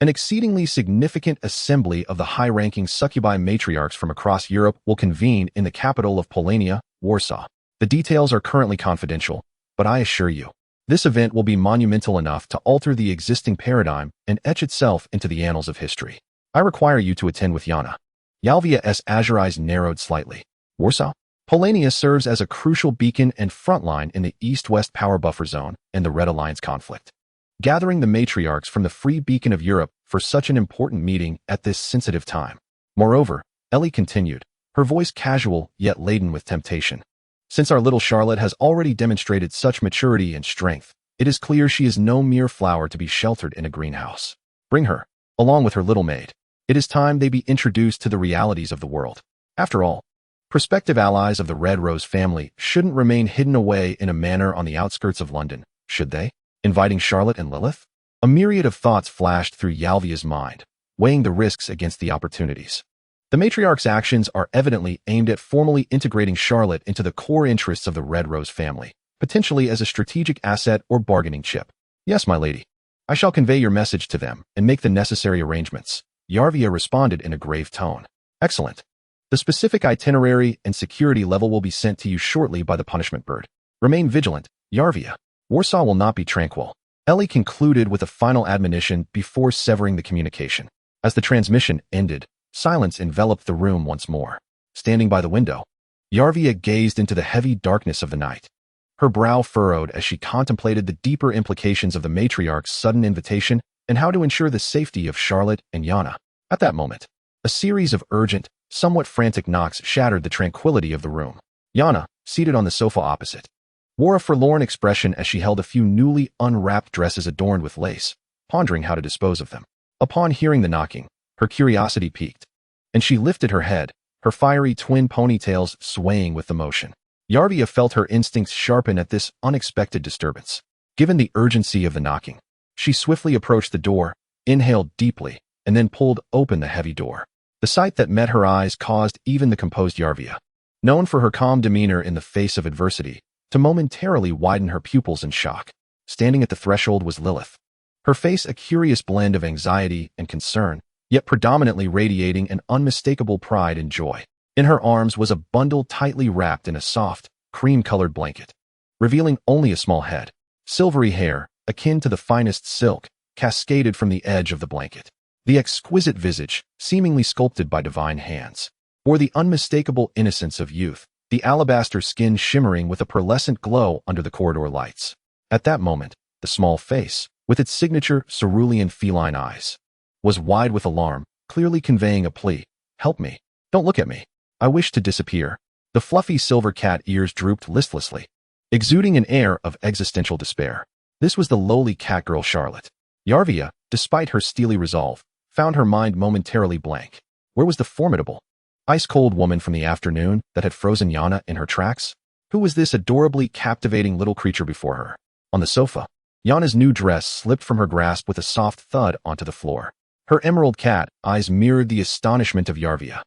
an exceedingly significant assembly of the high-ranking succubi matriarchs from across Europe will convene in the capital of Polania, Warsaw. The details are currently confidential, but I assure you, this event will be monumental enough to alter the existing paradigm and etch itself into the annals of history. I require you to attend with Yana." Yalvia's azure eyes narrowed slightly. "Warsaw?" Polania serves as a crucial beacon and frontline in the East-West power buffer zone and the Red Alliance conflict. Gathering the matriarchs from the Free Beacon of Europe for such an important meeting at this sensitive time. Moreover, Ellie continued, her voice casual yet laden with temptation. "Since our little Charlotte has already demonstrated such maturity and strength, it is clear she is no mere flower to be sheltered in a greenhouse. Bring her, along with her little maid. It is time they be introduced to the realities of the world. After all, prospective allies of the Red Rose family shouldn't remain hidden away in a manor on the outskirts of London, should they? Inviting Charlotte and Lilyth?" A myriad of thoughts flashed through Yalvia's mind, weighing the risks against the opportunities. The matriarch's actions are evidently aimed at formally integrating Charlotte into the core interests of the Red Rose family, potentially as a strategic asset or bargaining chip. "Yes, my lady. I shall convey your message to them and make the necessary arrangements," Yalvia responded in a grave tone. "Excellent. The specific itinerary and security level will be sent to you shortly by the punishment bird. Remain vigilant, Yalvia. Warsaw will not be tranquil." Ellie concluded with a final admonition before severing the communication. As the transmission ended, silence enveloped the room once more. Standing by the window, Yalvia gazed into the heavy darkness of the night. Her brow furrowed as she contemplated the deeper implications of the matriarch's sudden invitation and how to ensure the safety of Charlotte and Yana. At that moment, a series of urgent, somewhat frantic knocks shattered the tranquility of the room. Yana, seated on the sofa opposite, wore a forlorn expression as she held a few newly unwrapped dresses adorned with lace, pondering how to dispose of them. Upon hearing the knocking, her curiosity piqued, and she lifted her head, her fiery twin ponytails swaying with the motion. Yalvia felt her instincts sharpen at this unexpected disturbance. Given the urgency of the knocking, she swiftly approached the door, inhaled deeply, and then pulled open the heavy door. The sight that met her eyes caused even the composed Yalvia, known for her calm demeanor in the face of adversity, to momentarily widen her pupils in shock. Standing at the threshold was Lilyth, her face a curious blend of anxiety and concern, yet predominantly radiating an unmistakable pride and joy. In her arms was a bundle tightly wrapped in a soft, cream-colored blanket, revealing only a small head. Silvery hair, akin to the finest silk, cascaded from the edge of the blanket. The exquisite visage, seemingly sculpted by divine hands, bore the unmistakable innocence of youth, the alabaster skin shimmering with a pearlescent glow under the corridor lights. At that moment, the small face, with its signature cerulean feline eyes, was wide with alarm, clearly conveying a plea. "Help me. Don't look at me. I wish to disappear." The fluffy silver cat ears drooped listlessly, exuding an air of existential despair. This was the lowly catgirl Charlotte. Yalvia, despite her steely resolve, found her mind momentarily blank. Where was the formidable, ice-cold woman from the afternoon that had frozen Yana in her tracks? Who was this adorably captivating little creature before her? On the sofa, Yana's new dress slipped from her grasp with a soft thud onto the floor. Her emerald cat eyes mirrored the astonishment of Yarvia.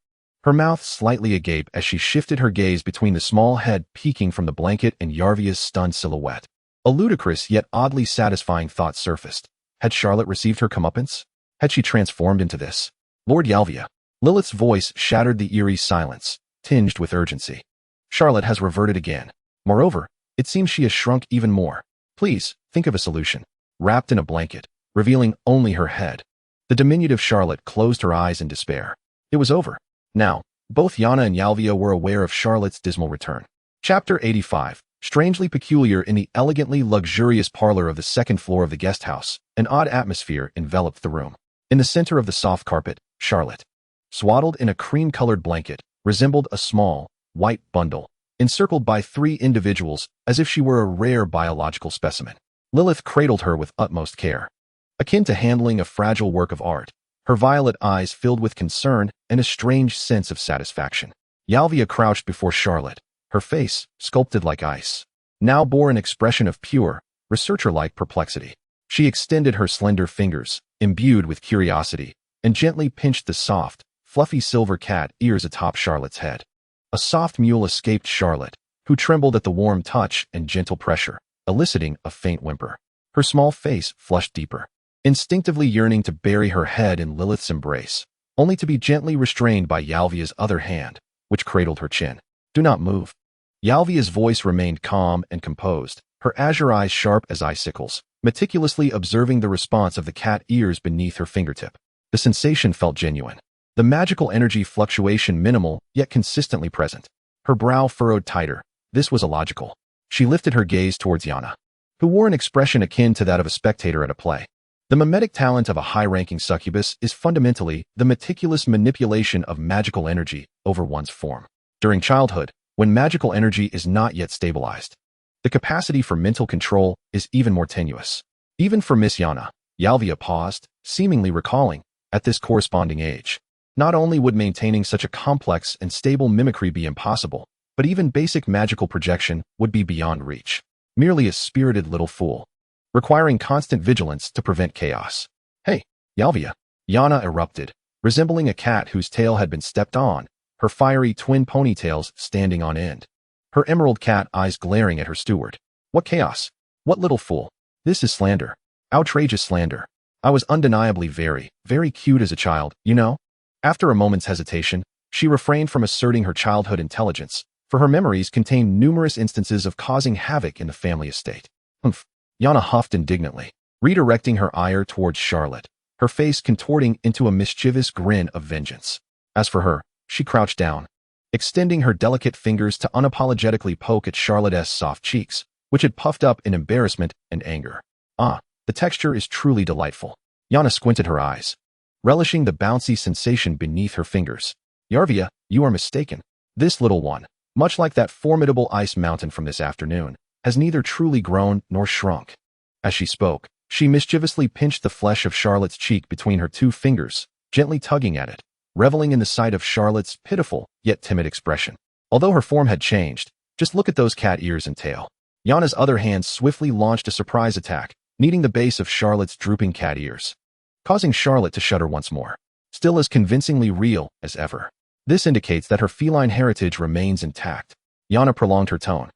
Her mouth slightly agape as she shifted her gaze between the small head peeking from the blanket and Yarvia's stunned silhouette. A ludicrous yet oddly satisfying thought surfaced. Had Charlotte received her comeuppance? Had she transformed into this? Lord Yalvia. Lilyth's voice shattered the eerie silence, tinged with urgency. Charlotte has reverted again. Moreover, it seems she has shrunk even more. Please, think of a solution. Wrapped in a blanket, revealing only her head. The diminutive Charlotte closed her eyes in despair. It was over. Now, both Yana and Yalvia were aware of Charlotte's dismal return. Chapter 85. Strangely peculiar in the elegantly luxurious parlor of the second floor of the guest house, an odd atmosphere enveloped the room. In the center of the soft carpet, Charlotte, swaddled in a cream-colored blanket, resembled a small, white bundle, encircled by 3 individuals as if she were a rare biological specimen. Lilyth cradled her with utmost care. Akin to handling a fragile work of art, her violet eyes filled with concern and a strange sense of satisfaction. Yalvia crouched before Charlotte. Her face, sculpted like ice, now bore an expression of pure, researcher-like perplexity. She extended her slender fingers, imbued with curiosity, and gently pinched the soft, fluffy silver cat ears atop Charlotte's head. A soft mule escaped Charlotte, who trembled at the warm touch and gentle pressure, eliciting a faint whimper. Her small face flushed deeper, instinctively yearning to bury her head in Lilyth's embrace, only to be gently restrained by Yalvia's other hand, which cradled her chin. Do not move. Yalvia's voice remained calm and composed, her azure eyes sharp as icicles, meticulously observing the response of the cat ears beneath her fingertip. The sensation felt genuine. The magical energy fluctuation minimal, yet consistently present. Her brow furrowed tighter. This was illogical. She lifted her gaze towards Yana, who wore an expression akin to that of a spectator at a play. The mimetic talent of a high-ranking succubus is fundamentally the meticulous manipulation of magical energy over one's form. During childhood, when magical energy is not yet stabilized, the capacity for mental control is even more tenuous. Even for Miss Yana, Yalvia paused, seemingly recalling, at this corresponding age. Not only would maintaining such a complex and stable mimicry be impossible, but even basic magical projection would be beyond reach. Merely a spirited little fool, requiring constant vigilance to prevent chaos. Hey, Yalvia! Yana erupted, resembling a cat whose tail had been stepped on, her fiery twin ponytails standing on end. Her emerald cat eyes glaring at her steward. What chaos? What little fool? This is slander. Outrageous slander. I was undeniably very, very cute as a child, you know? After a moment's hesitation, she refrained from asserting her childhood intelligence, for her memories contained numerous instances of causing havoc in the family estate. Humph. Yana huffed indignantly, redirecting her ire towards Charlotte, her face contorting into a mischievous grin of vengeance. As for her, she crouched down, extending her delicate fingers to unapologetically poke at Charlotte's soft cheeks, which had puffed up in embarrassment and anger. Ah, the texture is truly delightful. Yana squinted her eyes, relishing the bouncy sensation beneath her fingers. Yarvia, you are mistaken. This little one, much like that formidable ice mountain from this afternoon, has neither truly grown nor shrunk. As she spoke, she mischievously pinched the flesh of Charlotte's cheek between her 2 fingers, gently tugging at it, reveling in the sight of Charlotte's pitiful yet timid expression. Although her form had changed, just look at those cat ears and tail. Yana's other hand swiftly launched a surprise attack, kneading the base of Charlotte's drooping cat ears, causing Charlotte to shudder once more, still as convincingly real as ever. This indicates that her feline heritage remains intact. Yana prolonged her tone,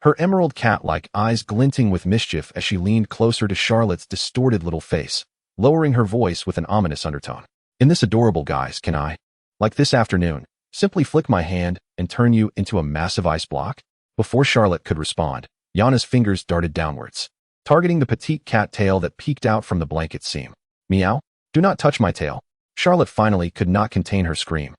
her emerald cat-like eyes glinting with mischief as she leaned closer to Charlotte's distorted little face, lowering her voice with an ominous undertone. In this adorable guise, can I, like this afternoon, simply flick my hand and turn you into a massive ice block? Before Charlotte could respond, Yana's fingers darted downwards, targeting the petite cat tail that peeked out from the blanket seam. Meow? Do not touch my tail. Charlotte finally could not contain her scream,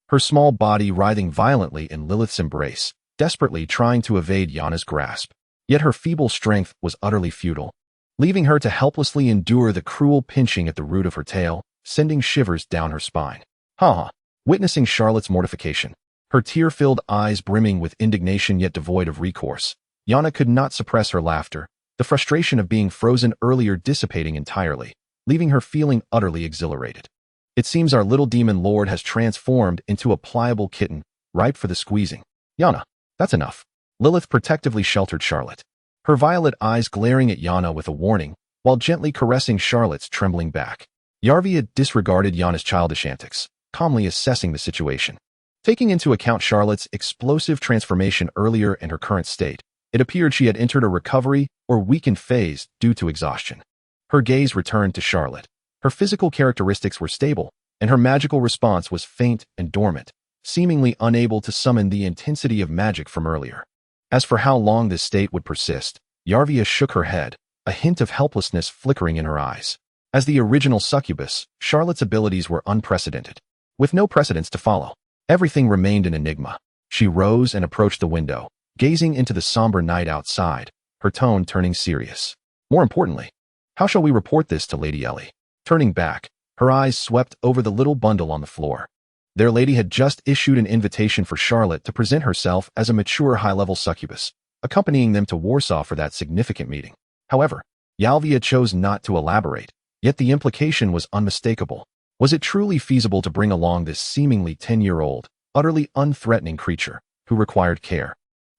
her small body writhing violently in Lilyth's embrace, desperately trying to evade Yana's grasp. Yet her feeble strength was utterly futile, leaving her to helplessly endure the cruel pinching at the root of her tail, sending shivers down her spine. Ha! Witnessing Charlotte's mortification, her tear-filled eyes brimming with indignation yet devoid of recourse, Yana could not suppress her laughter, the frustration of being frozen earlier dissipating entirely, leaving her feeling utterly exhilarated. It seems our little demon lord has transformed into a pliable kitten, ripe for the squeezing. Yana, that's enough. Lilyth protectively sheltered Charlotte, her violet eyes glaring at Yana with a warning, while gently caressing Charlotte's trembling back. Yarvia disregarded Yana's childish antics, calmly assessing the situation. Taking into account Charlotte's explosive transformation earlier and her current state, it appeared she had entered a recovery or weakened phase due to exhaustion. Her gaze returned to Charlotte. Her physical characteristics were stable, and her magical response was faint and dormant, seemingly unable to summon the intensity of magic from earlier. As for how long this state would persist, Yarvia shook her head, a hint of helplessness flickering in her eyes. As the original succubus, Charlotte's abilities were unprecedented. With no precedents to follow, everything remained an enigma. She rose and approached the window, gazing into the somber night outside, her tone turning serious. More importantly, how shall we report this to Lady Ellie? Turning back, her eyes swept over the little bundle on the floor. Their lady had just issued an invitation for Charlotte to present herself as a mature high-level succubus, accompanying them to Warsaw for that significant meeting. However, Yalvia chose not to elaborate, yet the implication was unmistakable. Was it truly feasible to bring along this seemingly 10-year-old, utterly unthreatening creature who required care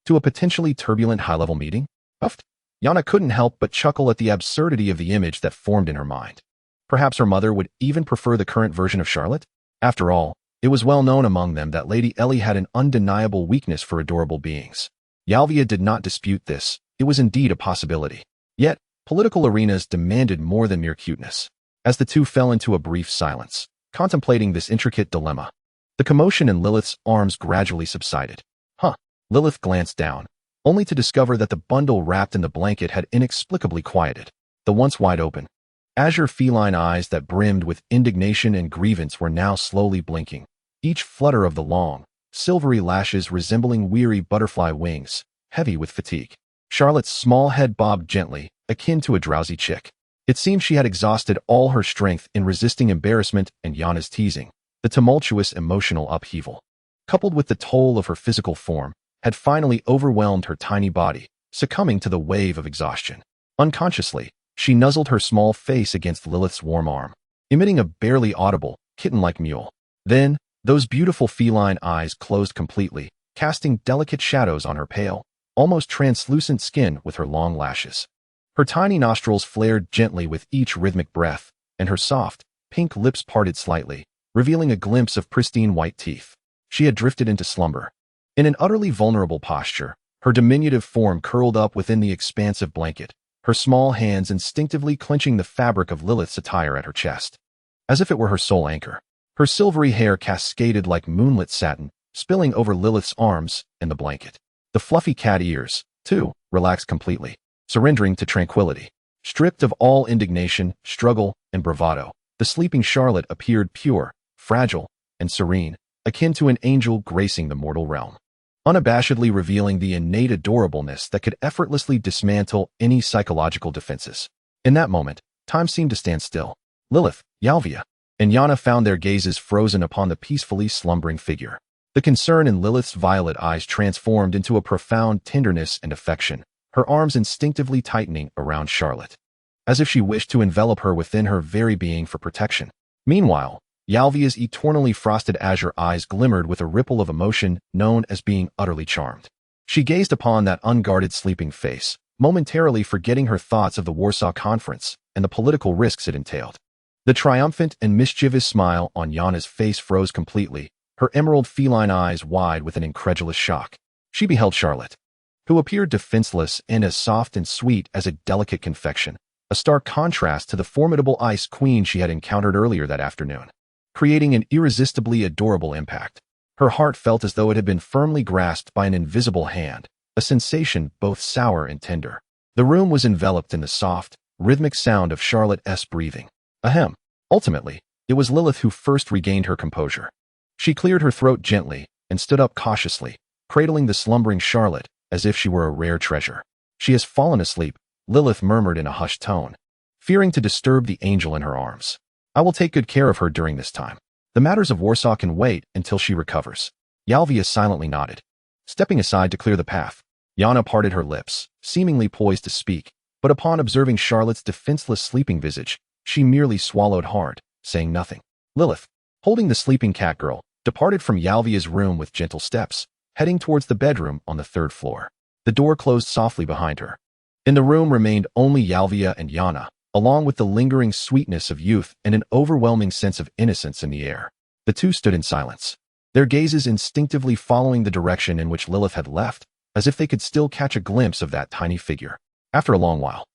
to a potentially turbulent high-level meeting? Puffed. Yana couldn't help but chuckle at the absurdity of the image that formed in her mind. Perhaps her mother would even prefer the current version of Charlotte? After all, it was well known among them that Lady Ellie had an undeniable weakness for adorable beings. Yalvia did not dispute this. It was indeed a possibility. Yet, political arenas demanded more than mere cuteness. As the two fell into a brief silence, contemplating this intricate dilemma, the commotion in Lilyth's arms gradually subsided. Lilyth glanced down, only to discover that the bundle wrapped in the blanket had inexplicably quieted. The once wide open, azure feline eyes that brimmed with indignation and grievance were now slowly blinking, each flutter of the long, silvery lashes resembling weary butterfly wings, heavy with fatigue. Charlotte's small head bobbed gently, akin to a drowsy chick. It seemed she had exhausted all her strength in resisting embarrassment and Yana's teasing. The tumultuous emotional upheaval, coupled with the toll of her physical form, had finally overwhelmed her tiny body, succumbing to the wave of exhaustion. Unconsciously, she nuzzled her small face against Lilyth's warm arm, emitting a barely audible, kitten-like mewl. Then, those beautiful feline eyes closed completely, casting delicate shadows on her pale, almost translucent skin with her long lashes. Her tiny nostrils flared gently with each rhythmic breath, and her soft, pink lips parted slightly, revealing a glimpse of pristine white teeth. She had drifted into slumber. In an utterly vulnerable posture, her diminutive form curled up within the expansive blanket, her small hands instinctively clenching the fabric of Lilyth's attire at her chest, as if it were her sole anchor. Her silvery hair cascaded like moonlit satin, spilling over Lilyth's arms and the blanket. The fluffy cat ears, too, relaxed completely, surrendering to tranquility. Stripped of all indignation, struggle, and bravado, the sleeping Charlotte appeared pure, fragile, and serene, akin to an angel gracing the mortal realm, unabashedly revealing the innate adorableness that could effortlessly dismantle any psychological defenses. In that moment, time seemed to stand still. Lilyth, Yalvia, and Yana found their gazes frozen upon the peacefully slumbering figure. The concern in Lilyth's violet eyes transformed into a profound tenderness and affection, her arms instinctively tightening around Charlotte, as if she wished to envelop her within her very being for protection. Meanwhile, Yalvia's eternally frosted azure eyes glimmered with a ripple of emotion known as being utterly charmed. She gazed upon that unguarded sleeping face, momentarily forgetting her thoughts of the Warsaw Conference and the political risks it entailed. The triumphant and mischievous smile on Yana's face froze completely, her emerald feline eyes wide with an incredulous shock. She beheld Charlotte, who appeared defenseless and as soft and sweet as a delicate confection, a stark contrast to the formidable ice queen she had encountered earlier that afternoon, creating an irresistibly adorable impact. Her heart felt as though it had been firmly grasped by an invisible hand, a sensation both sour and tender. The room was enveloped in the soft, rhythmic sound of Charlotte's breathing. Ahem. Ultimately, it was Lilyth who first regained her composure. She cleared her throat gently and stood up cautiously, cradling the slumbering Charlotte as if she were a rare treasure. She has fallen asleep, Lilyth murmured in a hushed tone, fearing to disturb the angel in her arms. I will take good care of her during this time. The matters of Warsaw can wait until she recovers. Yalvia silently nodded. Stepping aside to clear the path, Yana parted her lips, seemingly poised to speak, but upon observing Charlotte's defenseless sleeping visage, she merely swallowed hard, saying nothing. Lilyth, holding the sleeping catgirl, departed from Yalvia's room with gentle steps, heading towards the bedroom on the third floor. The door closed softly behind her. In the room remained only Yalvia and Yana, along with the lingering sweetness of youth and an overwhelming sense of innocence in the air. The two stood in silence, their gazes instinctively following the direction in which Lilyth had left, as if they could still catch a glimpse of that tiny figure. After a long while,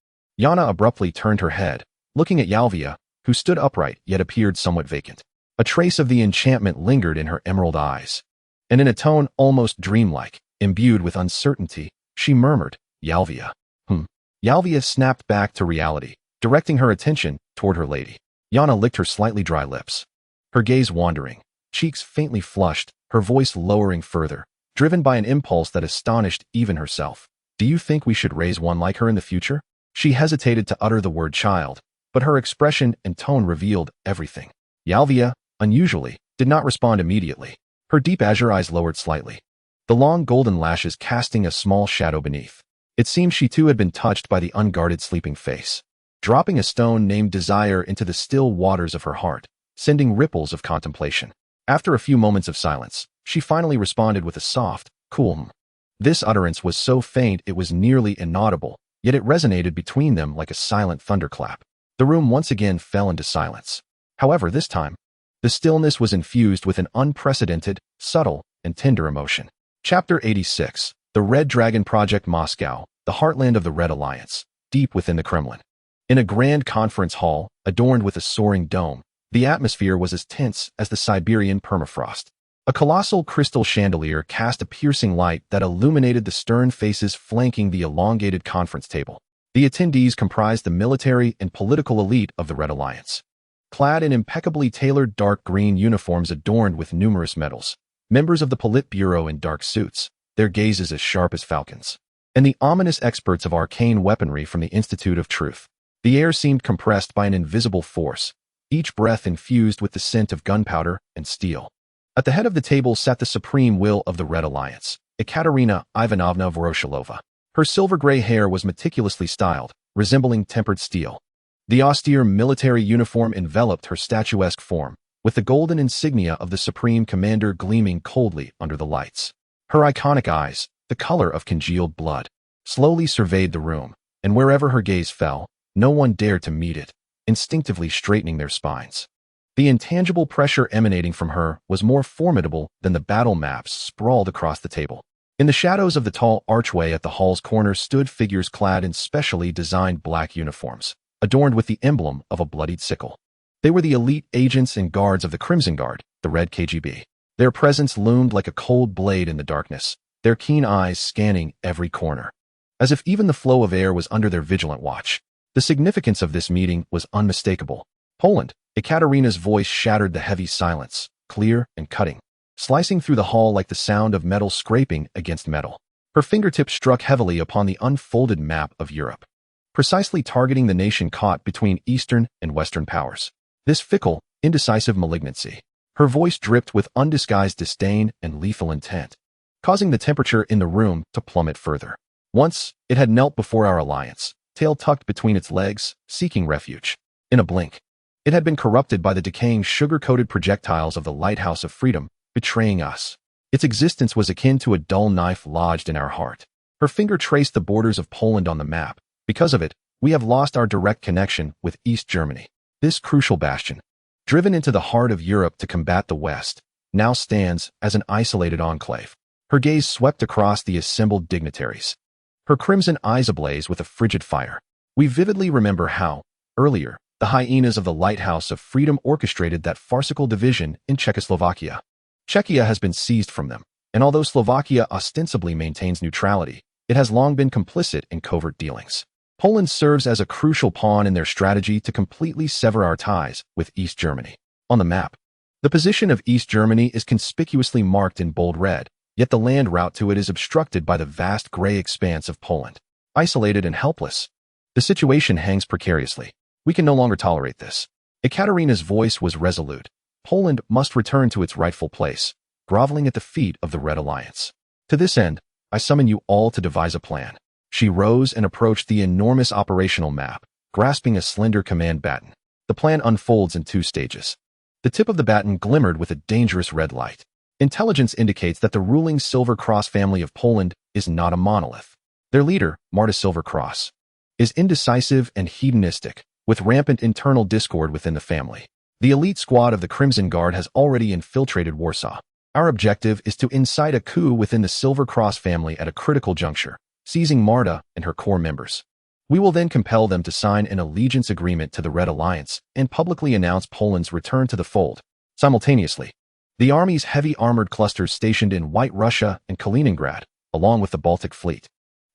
Yana abruptly turned her head, looking at Yalvia, who stood upright yet appeared somewhat vacant. A trace of the enchantment lingered in her emerald eyes, and in a tone almost dreamlike, imbued with uncertainty, she murmured, "Yalvia." Yalvia snapped back to reality, directing her attention toward her lady. Yana licked her slightly dry lips, her gaze wandering, cheeks faintly flushed, her voice lowering further, driven by an impulse that astonished even herself. "Do you think we should raise one like her in the future?" She hesitated to utter the word child, but her expression and tone revealed everything. Yalvia, unusually, did not respond immediately. Her deep azure eyes lowered slightly, the long golden lashes casting a small shadow beneath. It seemed she too had been touched by the unguarded sleeping face, dropping a stone named desire into the still waters of her heart, sending ripples of contemplation. After a few moments of silence, she finally responded with a soft, cool. This utterance was so faint it was nearly inaudible, yet it resonated between them like a silent thunderclap. The room once again fell into silence. However, this time, the stillness was infused with an unprecedented, subtle, and tender emotion. Chapter 86. The Red Dragon Project. Moscow, the heartland of the Red Alliance, deep within the Kremlin. In a grand conference hall, adorned with a soaring dome, the atmosphere was as tense as the Siberian permafrost. A colossal crystal chandelier cast a piercing light that illuminated the stern faces flanking the elongated conference table. The attendees comprised the military and political elite of the Red Alliance, clad in impeccably tailored dark green uniforms adorned with numerous medals. Members of the Politburo in dark suits, their gazes as sharp as falcons, and the ominous experts of arcane weaponry from the Institute of Truth. The air seemed compressed by an invisible force, each breath infused with the scent of gunpowder and steel. At the head of the table sat the supreme will of the Red Alliance, Ekaterina Ivanovna Voroshilova. Her silver-gray hair was meticulously styled, resembling tempered steel. The austere military uniform enveloped her statuesque form, with the golden insignia of the Supreme Commander gleaming coldly under the lights. Her iconic eyes, the color of congealed blood, slowly surveyed the room, and wherever her gaze fell, no one dared to meet it, instinctively straightening their spines. The intangible pressure emanating from her was more formidable than the battle maps sprawled across the table. In the shadows of the tall archway at the hall's corner stood figures clad in specially designed black uniforms, adorned with the emblem of a bloodied sickle. They were the elite agents and guards of the Crimson Guard, the Red KGB. Their presence loomed like a cold blade in the darkness, their keen eyes scanning every corner, as if even the flow of air was under their vigilant watch. The significance of this meeting was unmistakable. Poland, Ekaterina's voice shattered the heavy silence, clear and cutting, slicing through the hall like the sound of metal scraping against metal. Her fingertips struck heavily upon the unfolded map of Europe, precisely targeting the nation caught between Eastern and Western powers. This fickle, indecisive malignancy. Her voice dripped with undisguised disdain and lethal intent, causing the temperature in the room to plummet further. Once, it had knelt before our alliance, tail tucked between its legs, seeking refuge. In a blink, it had been corrupted by the decaying sugar-coated projectiles of the Lighthouse of Freedom, betraying us. Its existence was akin to a dull knife lodged in our heart. Her finger traced the borders of Poland on the map. Because of it, we have lost our direct connection with East Germany. This crucial bastion, driven into the heart of Europe to combat the West, now stands as an isolated enclave. Her gaze swept across the assembled dignitaries, her crimson eyes ablaze with a frigid fire. We vividly remember how, earlier, the hyenas of the Lighthouse of Freedom orchestrated that farcical division in Czechoslovakia. Czechia has been seized from them, and although Slovakia ostensibly maintains neutrality, it has long been complicit in covert dealings. Poland serves as a crucial pawn in their strategy to completely sever our ties with East Germany. On the map, the position of East Germany is conspicuously marked in bold red, yet the land route to it is obstructed by the vast gray expanse of Poland. Isolated and helpless, the situation hangs precariously. We can no longer tolerate this. Ekaterina's voice was resolute. Poland must return to its rightful place, groveling at the feet of the Red Alliance. To this end, I summon you all to devise a plan. She rose and approached the enormous operational map, grasping a slender command baton. The plan unfolds in 2 stages. The tip of the baton glimmered with a dangerous red light. Intelligence indicates that the ruling Silver Cross family of Poland is not a monolith. Their leader, Marta Silver Cross, is indecisive and hedonistic, with rampant internal discord within the family. The elite squad of the Crimson Guard has already infiltrated Warsaw. Our objective is to incite a coup within the Silver Cross family at a critical juncture, seizing Marta and her core members. We will then compel them to sign an allegiance agreement to the Red Alliance and publicly announce Poland's return to the fold. Simultaneously, the army's heavy armored clusters stationed in White Russia and Kaliningrad, along with the Baltic Fleet,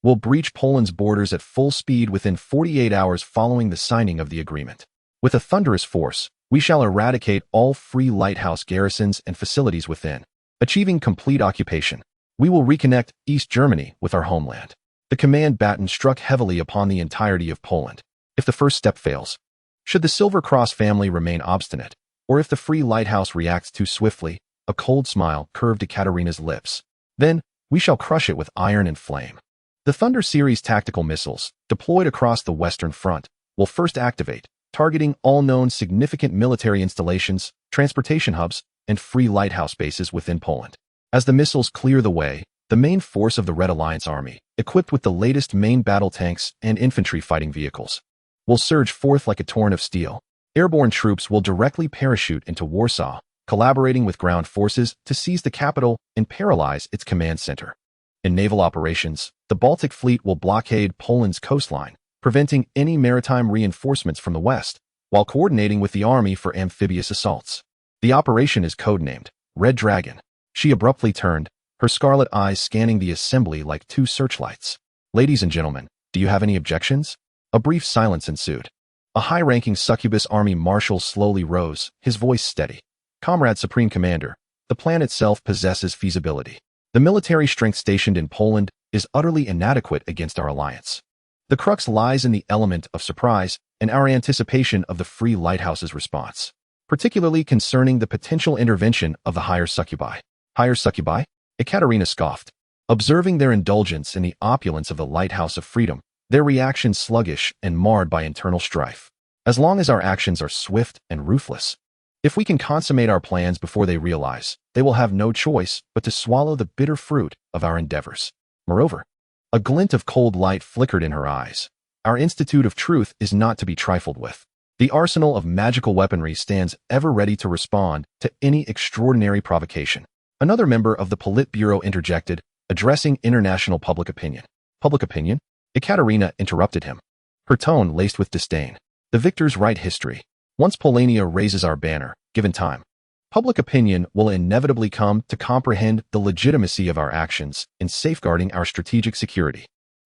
will breach Poland's borders at full speed within 48 hours following the signing of the agreement. With a thunderous force, we shall eradicate all free lighthouse garrisons and facilities within. Achieving complete occupation, we will reconnect East Germany with our homeland. The command baton struck heavily upon the entirety of Poland. If the first step fails, should the Silver Cross family remain obstinate, or if the free lighthouse reacts too swiftly, a cold smile curved Ekaterina's lips. Then, we shall crush it with iron and flame. The Thunder series tactical missiles, deployed across the Western Front, will first activate, targeting all known significant military installations, transportation hubs, and free lighthouse bases within Poland. As the missiles clear the way, the main force of the Red Alliance Army, equipped with the latest main battle tanks and infantry fighting vehicles, will surge forth like a torrent of steel. Airborne troops will directly parachute into Warsaw, collaborating with ground forces to seize the capital and paralyze its command center. In naval operations, the Baltic Fleet will blockade Poland's coastline, preventing any maritime reinforcements from the west, while coordinating with the army for amphibious assaults. The operation is codenamed Red Dragon. She abruptly turned, her scarlet eyes scanning the assembly like two searchlights. Ladies and gentlemen, do you have any objections? A brief silence ensued. A high-ranking Succubus army marshal slowly rose, his voice steady. Comrade Supreme Commander, the plan itself possesses feasibility. The military strength stationed in Poland is utterly inadequate against our alliance. The crux lies in the element of surprise and our anticipation of the Free Lighthouse's response, particularly concerning the potential intervention of the higher succubi. Higher succubi? Ekaterina scoffed. Observing their indulgence in the opulence of the Lighthouse of Freedom, their reaction sluggish and marred by internal strife. As long as our actions are swift and ruthless, if we can consummate our plans before they realize, they will have no choice but to swallow the bitter fruit of our endeavors. Moreover, a glint of cold light flickered in her eyes. Our Institute of Truth is not to be trifled with. The arsenal of magical weaponry stands ever ready to respond to any extraordinary provocation. Another member of the Politburo interjected, addressing international public opinion. Public opinion? Ekaterina interrupted him, her tone laced with disdain. The victors write history. Once Polania raises our banner, given time, public opinion will inevitably come to comprehend the legitimacy of our actions in safeguarding our strategic security.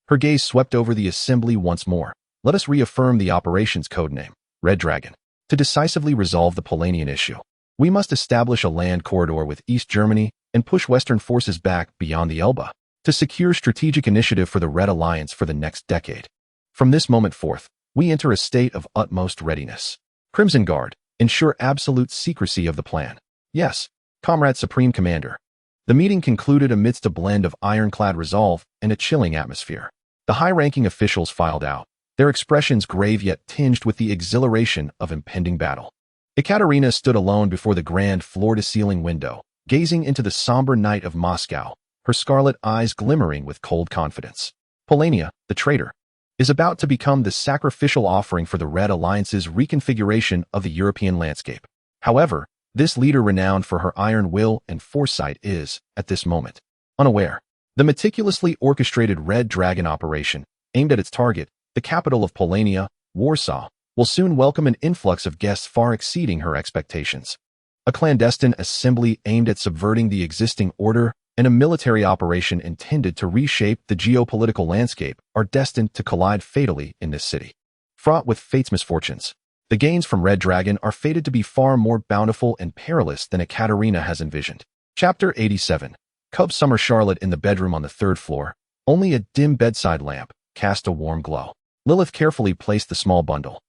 Her gaze swept over the assembly once more. Let us reaffirm the operation's codename, Red Dragon. To decisively resolve the Polanian issue, we must establish a land corridor with East Germany and push Western forces back beyond the Elbe to secure strategic initiative for the Red Alliance for the next decade. From this moment forth, we enter a state of utmost readiness. Crimson Guard, ensure absolute secrecy of the plan. Yes, Comrade Supreme Commander. The meeting concluded amidst a blend of ironclad resolve and a chilling atmosphere. The high-ranking officials filed out, their expressions grave yet tinged with the exhilaration of impending battle. Ekaterina stood alone before the grand floor-to-ceiling window, gazing into the somber night of Moscow, her scarlet eyes glimmering with cold confidence. Polania, the traitor, is about to become the sacrificial offering for the Red Alliance's reconfiguration of the European landscape. However, this leader renowned for her iron will and foresight is, at this moment, unaware. The meticulously orchestrated Red Dragon operation, aimed at its target, the capital of Polania, Warsaw, will soon welcome an influx of guests far exceeding her expectations. A clandestine assembly aimed at subverting the existing order and a military operation intended to reshape the geopolitical landscape are destined to collide fatally in this city. Fraught with fate's misfortunes, the gains from Red Dragon are fated to be far more bountiful and perilous than Ekaterina has envisioned. Chapter 87. Cub Summer Charlotte in the bedroom on the third floor. Only a dim bedside lamp cast a warm glow. Lilyth carefully placed the small bundle,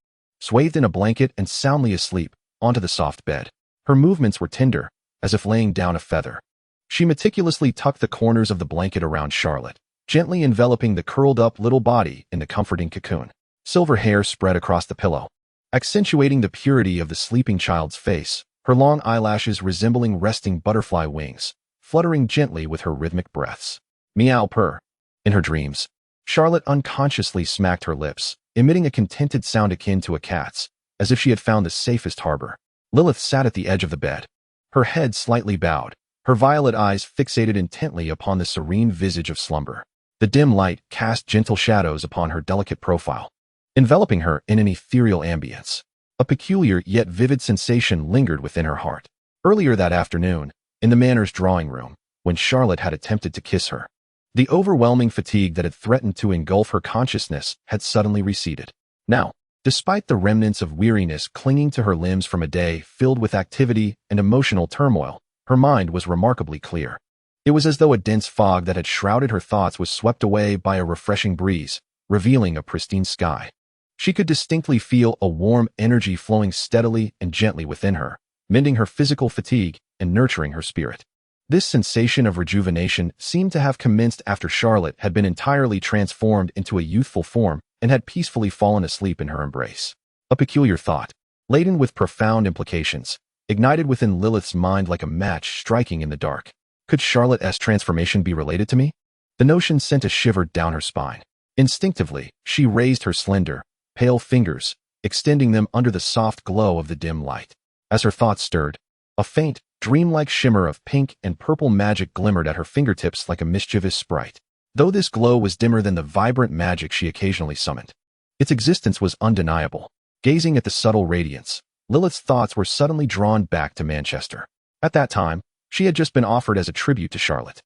swathed in a blanket and soundly asleep, onto the soft bed. Her movements were tender, as if laying down a feather. She meticulously tucked the corners of the blanket around Charlotte, gently enveloping the curled-up little body in the comforting cocoon. Silver hair spread across the pillow, accentuating the purity of the sleeping child's face, her long eyelashes resembling resting butterfly wings, fluttering gently with her rhythmic breaths. Meow purr. In her dreams, Charlotte unconsciously smacked her lips, emitting a contented sound akin to a cat's, as if she had found the safest harbor. Lilyth sat at the edge of the bed, her head slightly bowed, her violet eyes fixated intently upon the serene visage of slumber. The dim light cast gentle shadows upon her delicate profile, enveloping her in an ethereal ambience. A peculiar yet vivid sensation lingered within her heart. Earlier that afternoon, in the Manor's drawing room, when Charlotte had attempted to kiss her, the overwhelming fatigue that had threatened to engulf her consciousness had suddenly receded. Now, despite the remnants of weariness clinging to her limbs from a day filled with activity and emotional turmoil, her mind was remarkably clear. It was as though a dense fog that had shrouded her thoughts was swept away by a refreshing breeze, revealing a pristine sky. She could distinctly feel a warm energy flowing steadily and gently within her, mending her physical fatigue and nurturing her spirit. This sensation of rejuvenation seemed to have commenced after Charlotte had been entirely transformed into a youthful form and had peacefully fallen asleep in her embrace. A peculiar thought, laden with profound implications, ignited within Lilyth's mind like a match striking in the dark. Could Charlotte's transformation be related to me? The notion sent a shiver down her spine. Instinctively, she raised her slender, pale fingers, extending them under the soft glow of the dim light. As her thoughts stirred, a faint, dreamlike shimmer of pink and purple magic glimmered at her fingertips like a mischievous sprite. Though this glow was dimmer than the vibrant magic she occasionally summoned, its existence was undeniable. Gazing at the subtle radiance, Lilyth's thoughts were suddenly drawn back to Manchester. At that time, she had just been offered as a tribute to Charlotte.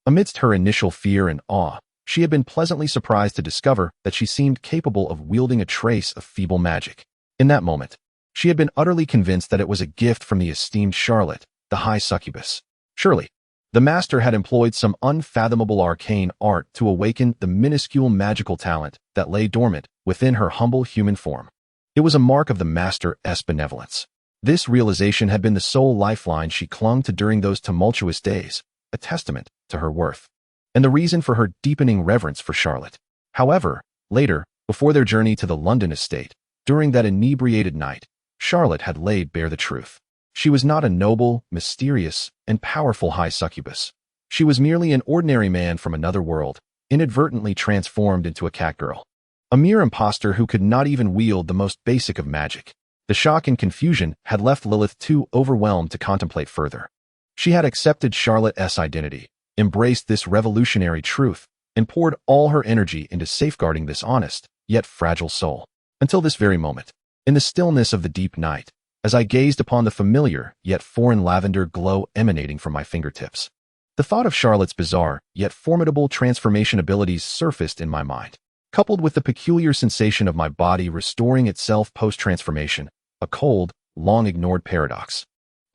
Amidst her initial fear and awe, she had been pleasantly surprised to discover that she seemed capable of wielding a trace of feeble magic. In that moment, she had been utterly convinced that it was a gift from the esteemed Charlotte, the High Succubus. Surely, the master had employed some unfathomable arcane art to awaken the minuscule magical talent that lay dormant within her humble human form. It was a mark of the master's benevolence. This realization had been the sole lifeline she clung to during those tumultuous days, a testament to her worth, and the reason for her deepening reverence for Charlotte. However, later, before their journey to the London estate, during that inebriated night, Charlotte had laid bare the truth. She was not a noble, mysterious, and powerful High Succubus. She was merely an ordinary man from another world, inadvertently transformed into a catgirl. A mere imposter who could not even wield the most basic of magic. The shock and confusion had left Lilyth too overwhelmed to contemplate further. She had accepted Charlotte's identity, embraced this revolutionary truth, and poured all her energy into safeguarding this honest, yet fragile soul. Until this very moment, in the stillness of the deep night, as I gazed upon the familiar yet foreign lavender glow emanating from my fingertips, the thought of Charlotte's bizarre yet formidable transformation abilities surfaced in my mind. Coupled with the peculiar sensation of my body restoring itself post-transformation, a cold, long-ignored paradox.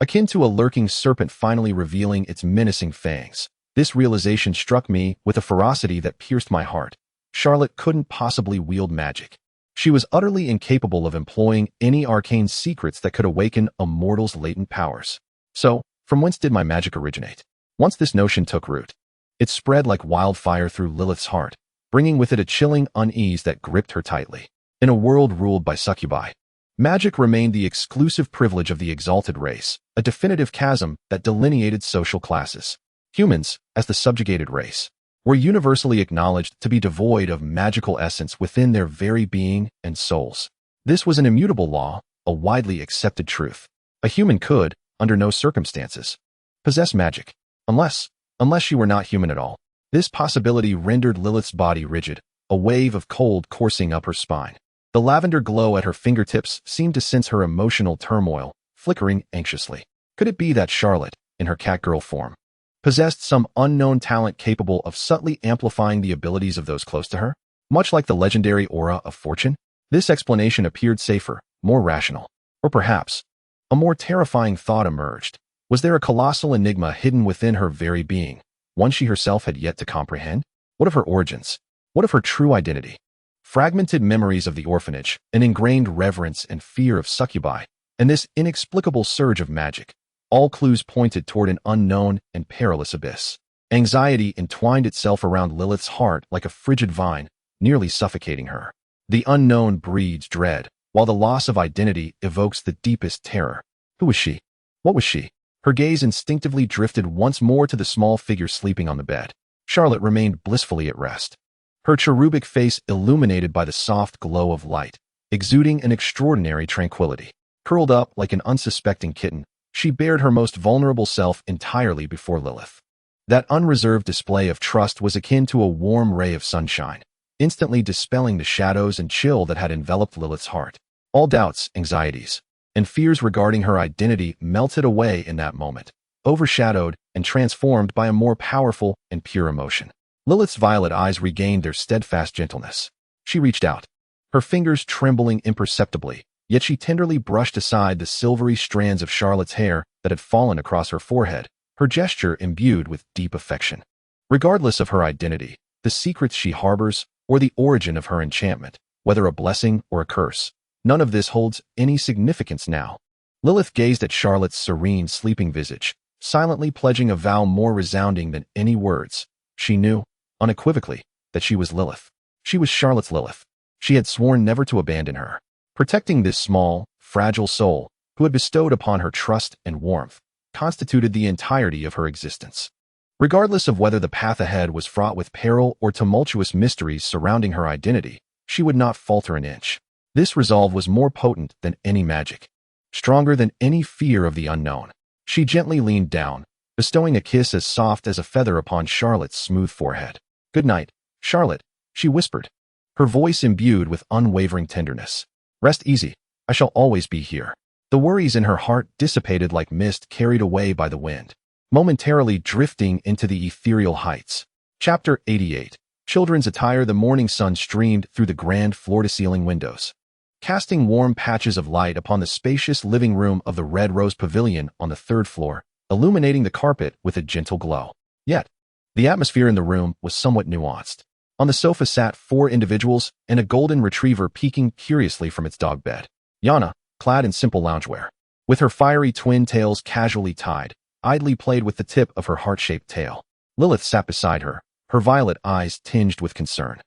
Akin to a lurking serpent finally revealing its menacing fangs, this realization struck me with a ferocity that pierced my heart. Charlotte couldn't possibly wield magic. She was utterly incapable of employing any arcane secrets that could awaken a mortal's latent powers. So, from whence did my magic originate? Once this notion took root, it spread like wildfire through Lilyth's heart, bringing with it a chilling unease that gripped her tightly. In a world ruled by succubi, magic remained the exclusive privilege of the exalted race, a definitive chasm that delineated social classes. Humans, as the subjugated race, were universally acknowledged to be devoid of magical essence within their very being and souls. This was an immutable law, a widely accepted truth. A human could, under no circumstances, possess magic, unless she were not human at all. This possibility rendered Lilyth's body rigid, a wave of cold coursing up her spine. The lavender glow at her fingertips seemed to sense her emotional turmoil, flickering anxiously. Could it be that Charlotte, in her catgirl form, possessed some unknown talent capable of subtly amplifying the abilities of those close to her? Much like the legendary aura of fortune? This explanation appeared safer, more rational. Or perhaps, a more terrifying thought emerged. Was there a colossal enigma hidden within her very being, one she herself had yet to comprehend? What of her origins? What of her true identity? Fragmented memories of the orphanage, an ingrained reverence and fear of succubi, and this inexplicable surge of magic, all clues pointed toward an unknown and perilous abyss. Anxiety entwined itself around Lilyth's heart like a frigid vine, nearly suffocating her. The unknown breeds dread, while the loss of identity evokes the deepest terror. Who was she? What was she? Her gaze instinctively drifted once more to the small figure sleeping on the bed. Charlotte remained blissfully at rest. her cherubic face illuminated by the soft glow of light, exuding an extraordinary tranquility. Curled up like an unsuspecting kitten, she bared her most vulnerable self entirely before Lilyth. That unreserved display of trust was akin to a warm ray of sunshine, instantly dispelling the shadows and chill that had enveloped Lilyth's heart. All doubts, anxieties, and fears regarding her identity melted away in that moment, overshadowed and transformed by a more powerful and pure emotion. Lilyth's violet eyes regained their steadfast gentleness. She reached out, her fingers trembling imperceptibly, yet she tenderly brushed aside the silvery strands of Charlotte's hair that had fallen across her forehead, her gesture imbued with deep affection. Regardless of her identity, the secrets she harbors, or the origin of her enchantment, whether a blessing or a curse, none of this holds any significance now. Lilyth gazed at Charlotte's serene, sleeping visage, silently pledging a vow more resounding than any words. She knew, unequivocally, that she was Lilyth. She was Charlotte's Lilyth. She had sworn never to abandon her. Protecting this small, fragile soul, who had bestowed upon her trust and warmth, constituted the entirety of her existence. Regardless of whether the path ahead was fraught with peril or tumultuous mysteries surrounding her identity, she would not falter an inch. This resolve was more potent than any magic, stronger than any fear of the unknown. She gently leaned down, bestowing a kiss as soft as a feather upon Charlotte's smooth forehead. "Good night, Charlotte," she whispered, her voice imbued with unwavering tenderness. "Rest easy, I shall always be here." The worries in her heart dissipated like mist carried away by the wind, momentarily drifting into the ethereal heights. Chapter 88. Children's attire. The morning sun streamed through the grand floor-to-ceiling windows, casting warm patches of light upon the spacious living room of the Red Rose Pavilion on the third floor, illuminating the carpet with a gentle glow. Yet, the atmosphere in the room was somewhat nuanced. On the sofa sat 4 individuals and a golden retriever peeking curiously from its dog bed. Yana, clad in simple loungewear, with her fiery twin tails casually tied, idly played with the tip of her heart-shaped tail. Lilyth sat beside her, her violet eyes tinged with concern.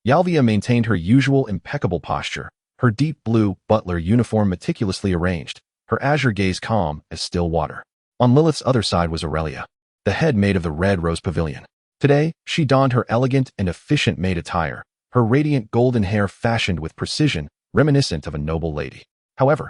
Yalvia maintained her usual impeccable posture, her deep blue butler uniform meticulously arranged, her azure gaze calm as still water. On Lilyth's other side was Aurelia, the head maid of the Red Rose Pavilion. Today, she donned her elegant and efficient maid attire, her radiant golden hair fashioned with precision, reminiscent of a noble lady. However,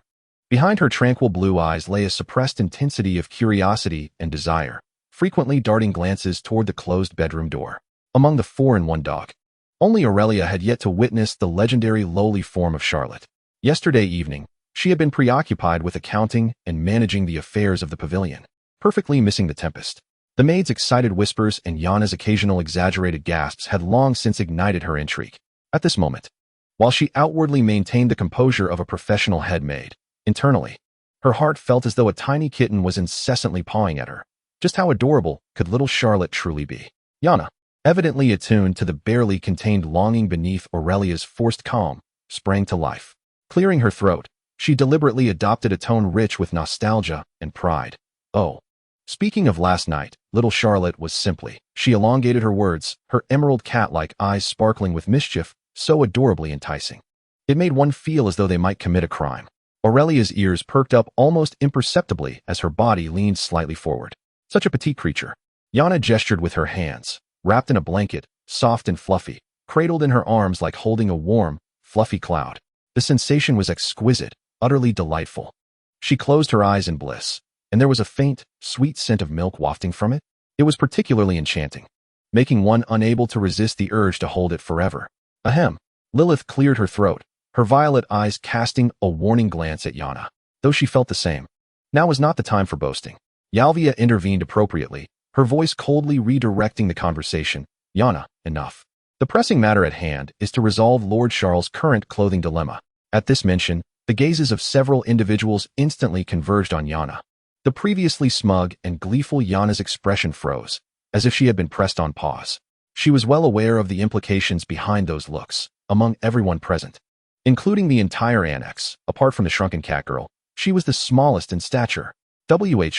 behind her tranquil blue eyes lay a suppressed intensity of curiosity and desire, frequently darting glances toward the closed bedroom door. Among the 4 in 1 dog, only Aurelia had yet to witness the legendary lowly form of Charlotte. Yesterday evening, she had been preoccupied with accounting and managing the affairs of the pavilion, perfectly missing the tempest. The maid's excited whispers and Yana's occasional exaggerated gasps had long since ignited her intrigue. At this moment, while she outwardly maintained the composure of a professional head maid, internally, her heart felt as though a tiny kitten was incessantly pawing at her. Just how adorable could little Charlotte truly be? Yana, evidently attuned to the barely contained longing beneath Aurelia's forced calm, sprang to life. Clearing her throat, she deliberately adopted a tone rich with nostalgia and pride. "Oh, speaking of last night, little Charlotte was simply," she elongated her words, her emerald cat-like eyes sparkling with mischief, so adorably enticing. It made one feel as though they might commit a crime. Aurelia's ears perked up almost imperceptibly as her body leaned slightly forward. Such a petite creature. Yana gestured with her hands, wrapped in a blanket, soft and fluffy, cradled in her arms like holding a warm, fluffy cloud. The sensation was exquisite, utterly delightful. She closed her eyes in bliss, and there was a faint, sweet scent of milk wafting from it. It was particularly enchanting, making one unable to resist the urge to hold it forever. Ahem. Lilyth cleared her throat, her violet eyes casting a warning glance at Yana, though she felt the same. Now was not the time for boasting. Yalvia intervened appropriately, her voice coldly redirecting the conversation. "Yana, enough. The pressing matter at hand is to resolve Lord Charles' current clothing dilemma." At this mention, the gazes of several individuals instantly converged on Yana. The previously smug and gleeful Yana's expression froze, as if she had been pressed on pause. She was well aware of the implications behind those looks, among everyone present. Including the entire annex, apart from the shrunken catgirl, she was the smallest in stature.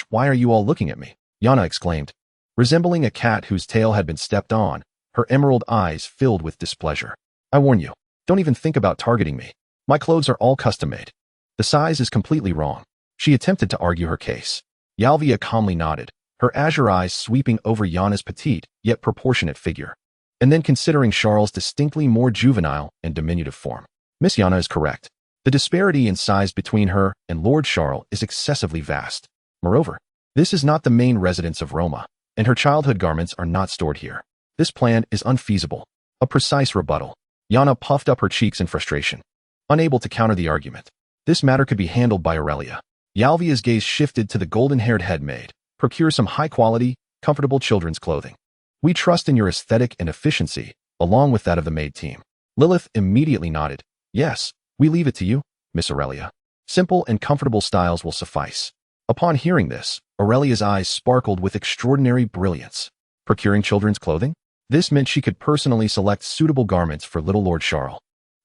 Why are you all looking at me?" Yana exclaimed. Resembling a cat whose tail had been stepped on, her emerald eyes filled with displeasure. "I warn you, don't even think about targeting me. My clothes are all custom-made. The size is completely wrong." She attempted to argue her case. Yalvia calmly nodded, her azure eyes sweeping over Yana's petite, yet proportionate figure. and then considering Charles' distinctly more juvenile and diminutive form. Miss Yana is correct. The disparity in size between her and Lord Charles is excessively vast. Moreover, this is not the main residence of Roma, and her childhood garments are not stored here. This plan is unfeasible. A precise rebuttal. Yana puffed up her cheeks in frustration, unable to counter the argument. This matter could be handled by Aurelia. Yalvia's gaze shifted to the golden-haired head maid. Procure some high-quality, comfortable children's clothing. We trust in your aesthetic and efficiency, along with that of the maid team. Lilyth immediately nodded. Yes, we leave it to you, Miss Aurelia. Simple and comfortable styles will suffice. Upon hearing this, Aurelia's eyes sparkled with extraordinary brilliance. Procuring children's clothing? This meant she could personally select suitable garments for little Lord Charles.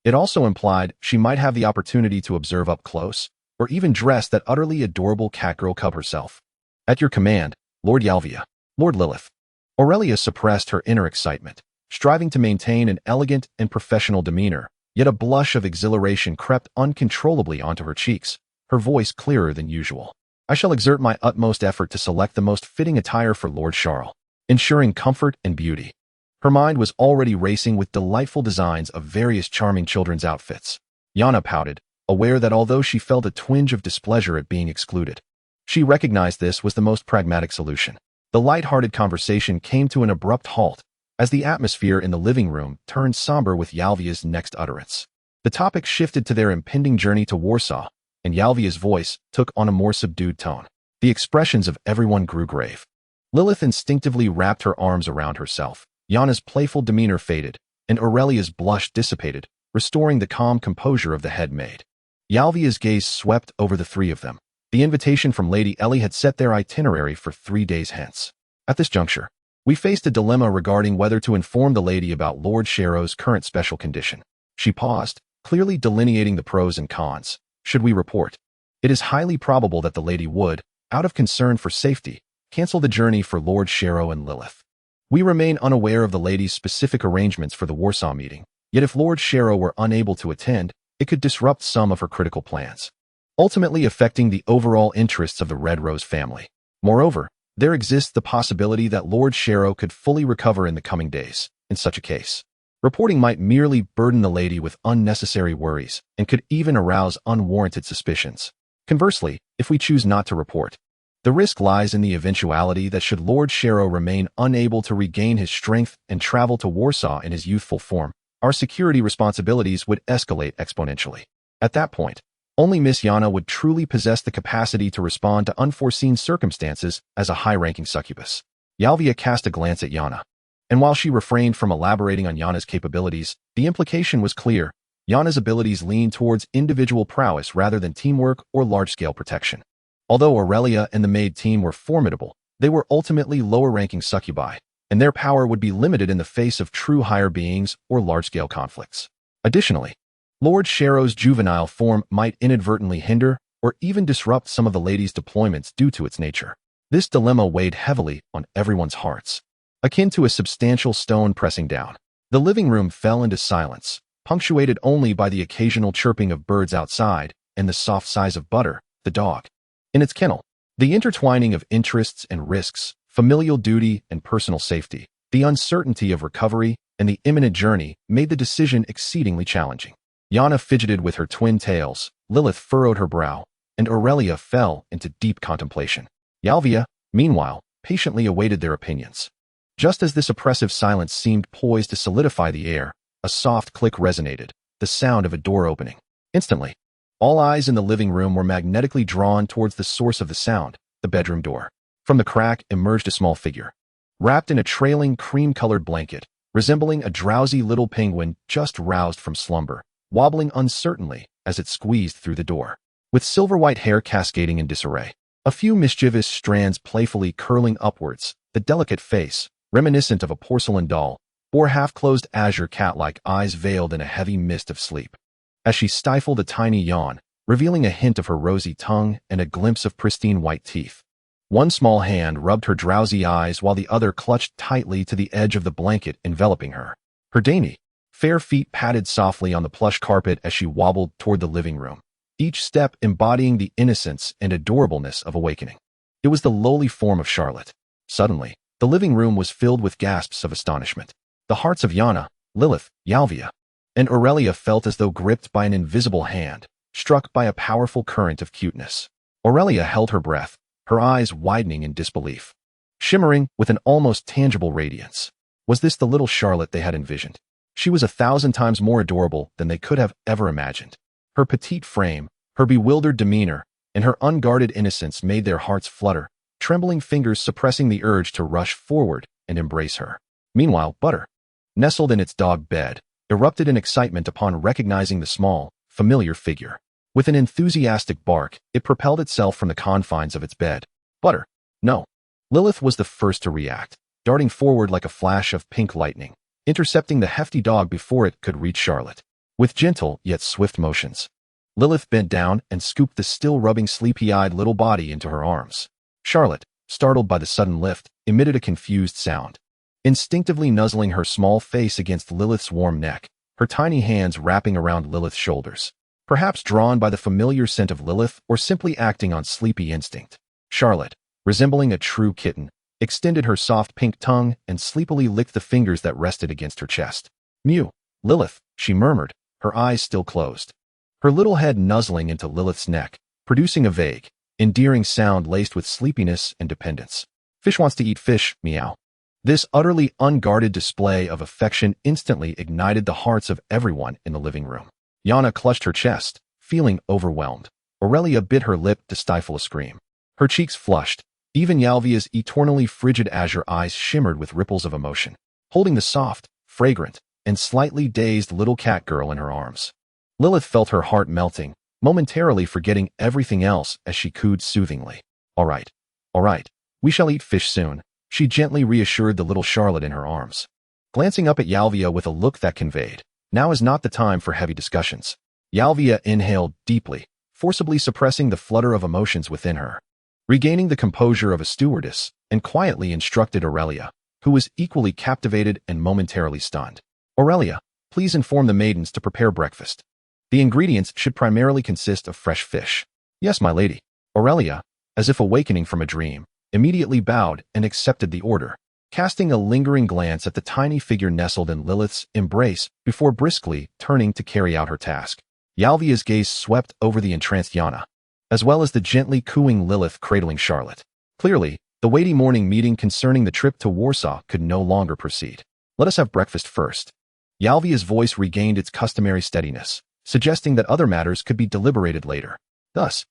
It also implied she might have the opportunity to observe up close, or even dress that utterly adorable catgirl cub herself. At your command, Lord Yalvia. Lord Lilyth. Aurelia suppressed her inner excitement, striving to maintain an elegant and professional demeanor, yet a blush of exhilaration crept uncontrollably onto her cheeks, her voice clearer than usual. I shall exert my utmost effort to select the most fitting attire for Lord Charles, ensuring comfort and beauty. Her mind was already racing with delightful designs of various charming children's outfits. Yana pouted, aware that although she felt a twinge of displeasure at being excluded, she recognized this was the most pragmatic solution. The light-hearted conversation came to an abrupt halt as the atmosphere in the living room turned somber with Yalvia's next utterance. The topic shifted to their impending journey to Warsaw, and Yalvia's voice took on a more subdued tone. The expressions of everyone grew grave. Lilyth instinctively wrapped her arms around herself. Yana's playful demeanor faded, and Aurelia's blush dissipated, restoring the calm composure of the head maid. Yalvia's gaze swept over the three of them. The invitation from Lady Ellie had set their itinerary for 3 days hence. At this juncture, we faced a dilemma regarding whether to inform the lady about Lord Charles' current special condition. She paused, clearly delineating the pros and cons. Should we report? It is highly probable that the lady would, out of concern for safety, cancel the journey for Lord Charles and Lilyth. We remain unaware of the lady's specific arrangements for the Warsaw meeting, yet if Lord Charles were unable to attend, it could disrupt some of her critical plans, ultimately affecting the overall interests of the Red Rose family. Moreover, there exists the possibility that Lord Charles could fully recover in the coming days. In such a case, reporting might merely burden the lady with unnecessary worries and could even arouse unwarranted suspicions. Conversely, if we choose not to report, the risk lies in the eventuality that should Lord Charles remain unable to regain his strength and travel to Warsaw in his youthful form, our security responsibilities would escalate exponentially. At that point, only Miss Yana would truly possess the capacity to respond to unforeseen circumstances as a high-ranking succubus. Yalvia cast a glance at Yana, and while she refrained from elaborating on Yana's capabilities, the implication was clear. Yana's abilities lean towards individual prowess rather than teamwork or large-scale protection. Although Aurelia and the Maid team were formidable, they were ultimately lower-ranking succubi, and their power would be limited in the face of true higher beings or large-scale conflicts. Additionally, Lord Charles' juvenile form might inadvertently hinder or even disrupt some of the lady's deployments due to its nature. This dilemma weighed heavily on everyone's hearts, akin to a substantial stone pressing down. The living room fell into silence, punctuated only by the occasional chirping of birds outside and the soft sighs of Butter, the dog, in its kennel. The intertwining of interests and risks, familial duty and personal safety, the uncertainty of recovery, and the imminent journey made the decision exceedingly challenging. Yana fidgeted with her twin tails, Lilyth furrowed her brow, and Aurelia fell into deep contemplation. Yalvia, meanwhile, patiently awaited their opinions. Just as this oppressive silence seemed poised to solidify the air, a soft click resonated, the sound of a door opening. Instantly, all eyes in the living room were magnetically drawn towards the source of the sound, the bedroom door. From the crack emerged a small figure, wrapped in a trailing cream-colored blanket, resembling a drowsy little penguin just roused from slumber, wobbling uncertainly as it squeezed through the door. With silver-white hair cascading in disarray, a few mischievous strands playfully curling upwards, the delicate face, reminiscent of a porcelain doll, bore half-closed azure cat-like eyes veiled in a heavy mist of sleep. As she stifled a tiny yawn, revealing a hint of her rosy tongue and a glimpse of pristine white teeth. One small hand rubbed her drowsy eyes while the other clutched tightly to the edge of the blanket enveloping her. Her dainty, fair feet patted softly on the plush carpet as she wobbled toward the living room, each step embodying the innocence and adorableness of awakening. It was the lowly form of Charlotte. Suddenly, the living room was filled with gasps of astonishment. The hearts of Yana, Lilyth, Yalvia, and Aurelia felt as though gripped by an invisible hand, struck by a powerful current of cuteness. Aurelia held her breath, her eyes widening in disbelief, shimmering with an almost tangible radiance. Was this the little Charlotte they had envisioned? She was 1,000 times more adorable than they could have ever imagined. Her petite frame, her bewildered demeanor, and her unguarded innocence made their hearts flutter, trembling fingers suppressing the urge to rush forward and embrace her. Meanwhile, Butter, nestled in its dog bed, erupted in excitement upon recognizing the small, familiar figure. With an enthusiastic bark, it propelled itself from the confines of its bed. Butter, no. Lilyth was the first to react, darting forward like a flash of pink lightning, intercepting the hefty dog before it could reach Charlotte. With gentle yet swift motions, Lilyth bent down and scooped the still rubbing sleepy-eyed little body into her arms. Charlotte, startled by the sudden lift, emitted a confused sound. Instinctively nuzzling her small face against Lilyth's warm neck, her tiny hands wrapping around Lilyth's shoulders. Perhaps drawn by the familiar scent of Lilyth or simply acting on sleepy instinct, Charlotte, resembling a true kitten, extended her soft pink tongue and sleepily licked the fingers that rested against her chest. Mew, Lilyth, she murmured, her eyes still closed. Her little head nuzzling into Lilyth's neck, producing a vague, endearing sound laced with sleepiness and dependence. Fish wants to eat fish, meow. This utterly unguarded display of affection instantly ignited the hearts of everyone in the living room. Yana clutched her chest, feeling overwhelmed. Aurelia bit her lip to stifle a scream. Her cheeks flushed. Even Yalvia's eternally frigid azure eyes shimmered with ripples of emotion, holding the soft, fragrant, and slightly dazed little catgirl in her arms. Lilyth felt her heart melting, momentarily forgetting everything else as she cooed soothingly. All right, we shall eat fish soon, she gently reassured the little Charlotte in her arms. Glancing up at Yalvia with a look that conveyed, now is not the time for heavy discussions. Yalvia inhaled deeply, forcibly suppressing the flutter of emotions within her. Regaining the composure of a stewardess, and quietly instructed Aurelia, who was equally captivated and momentarily stunned. Aurelia, please inform the maidens to prepare breakfast. The ingredients should primarily consist of fresh fish. Yes, my lady. Aurelia, as if awakening from a dream, immediately bowed and accepted the order, casting a lingering glance at the tiny figure nestled in Lilyth's embrace before briskly turning to carry out her task. Yalvia's gaze swept over the entranced Yana, as well as the gently cooing Lilyth cradling Charlotte. Clearly, the weighty morning meeting concerning the trip to Warsaw could no longer proceed. Let us have breakfast first. Yalvia's voice regained its customary steadiness, suggesting that other matters could be deliberated later. Thus,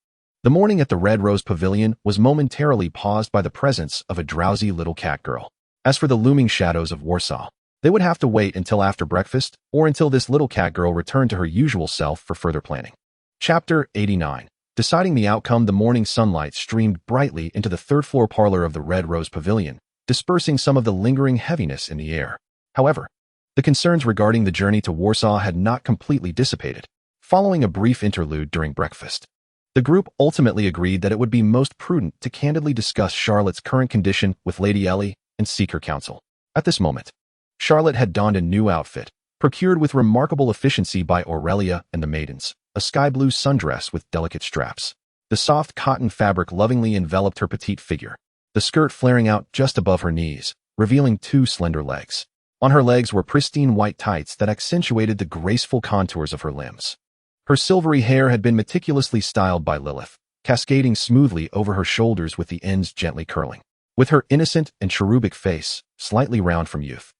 the morning at the Red Rose Pavilion was momentarily paused by the presence of a drowsy little catgirl. As for the looming shadows of Warsaw, they would have to wait until after breakfast or until this little catgirl returned to her usual self for further planning. Chapter 89. Deciding the outcome, the morning sunlight streamed brightly into the third-floor parlor of the Red Rose Pavilion, dispersing some of the lingering heaviness in the air. However, the concerns regarding the journey to Warsaw had not completely dissipated. Following a brief interlude during breakfast, the group ultimately agreed that it would be most prudent to candidly discuss Charlotte's current condition with Lady Ellie and seek her counsel. At this moment, Charlotte had donned a new outfit, procured with remarkable efficiency by Aurelia and the maidens, a sky-blue sundress with delicate straps. The soft cotton fabric lovingly enveloped her petite figure, the skirt flaring out just above her knees, revealing 2 slender legs. On her legs were pristine white tights that accentuated the graceful contours of her limbs. Her silvery hair had been meticulously styled by Lilyth, cascading smoothly over her shoulders with the ends gently curling. With her innocent and cherubic face, slightly round from youth,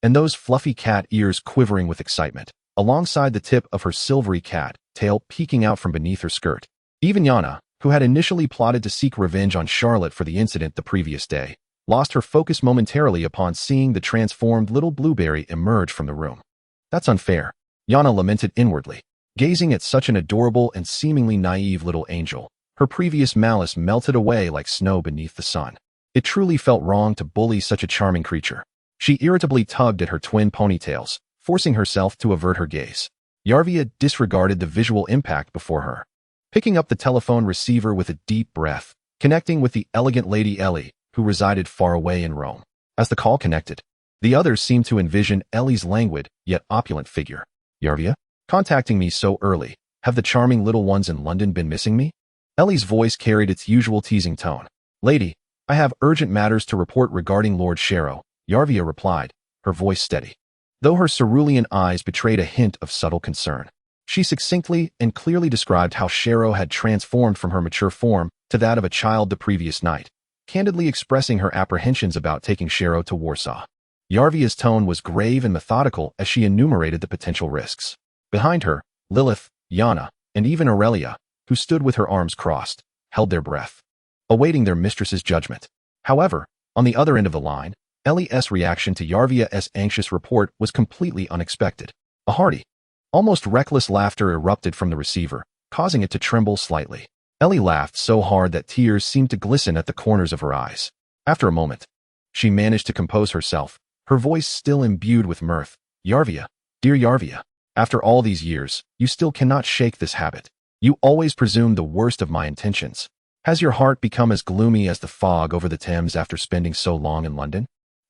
and those fluffy cat ears quivering with excitement, alongside the tip of her silvery cat tail peeking out from beneath her skirt. Even Yana, who had initially plotted to seek revenge on Charlotte for the incident the previous day, lost her focus momentarily upon seeing the transformed little blueberry emerge from the room. That's unfair, Yana lamented inwardly. Gazing at such an adorable and seemingly naive little angel, her previous malice melted away like snow beneath the sun. It truly felt wrong to bully such a charming creature. She irritably tugged at her twin ponytails, forcing herself to avert her gaze. Yalvia disregarded the visual impact before her, picking up the telephone receiver with a deep breath, connecting with the elegant Lady Ellie, who resided far away in Rome. As the call connected, the others seemed to envision Ellie's languid yet opulent figure. Yalvia? Contacting me so early, have the charming little ones in London been missing me? Ellie's voice carried its usual teasing tone. Lady, I have urgent matters to report regarding Lord Sharrow, Yalvia replied, her voice steady. though her cerulean eyes betrayed a hint of subtle concern. She succinctly and clearly described how Xia Luo had transformed from her mature form to that of a child the previous night, candidly expressing her apprehensions about taking Xia Luo to Warsaw. Yarvia's tone was grave and methodical as she enumerated the potential risks. Behind her, Lilyth, Yana, and even Aurelia, who stood with her arms crossed, held their breath, awaiting their mistress's judgment. However, on the other end of the line, Ellie's reaction to Yarvia's anxious report was completely unexpected. A hearty, almost reckless laughter erupted from the receiver, causing it to tremble slightly. Ellie laughed so hard that tears seemed to glisten at the corners of her eyes. After a moment, she managed to compose herself, her voice still imbued with mirth. Yarvia, dear Yarvia, after all these years, you still cannot shake this habit. You always presume the worst of my intentions. Has your heart become as gloomy as the fog over the Thames after spending so long in London?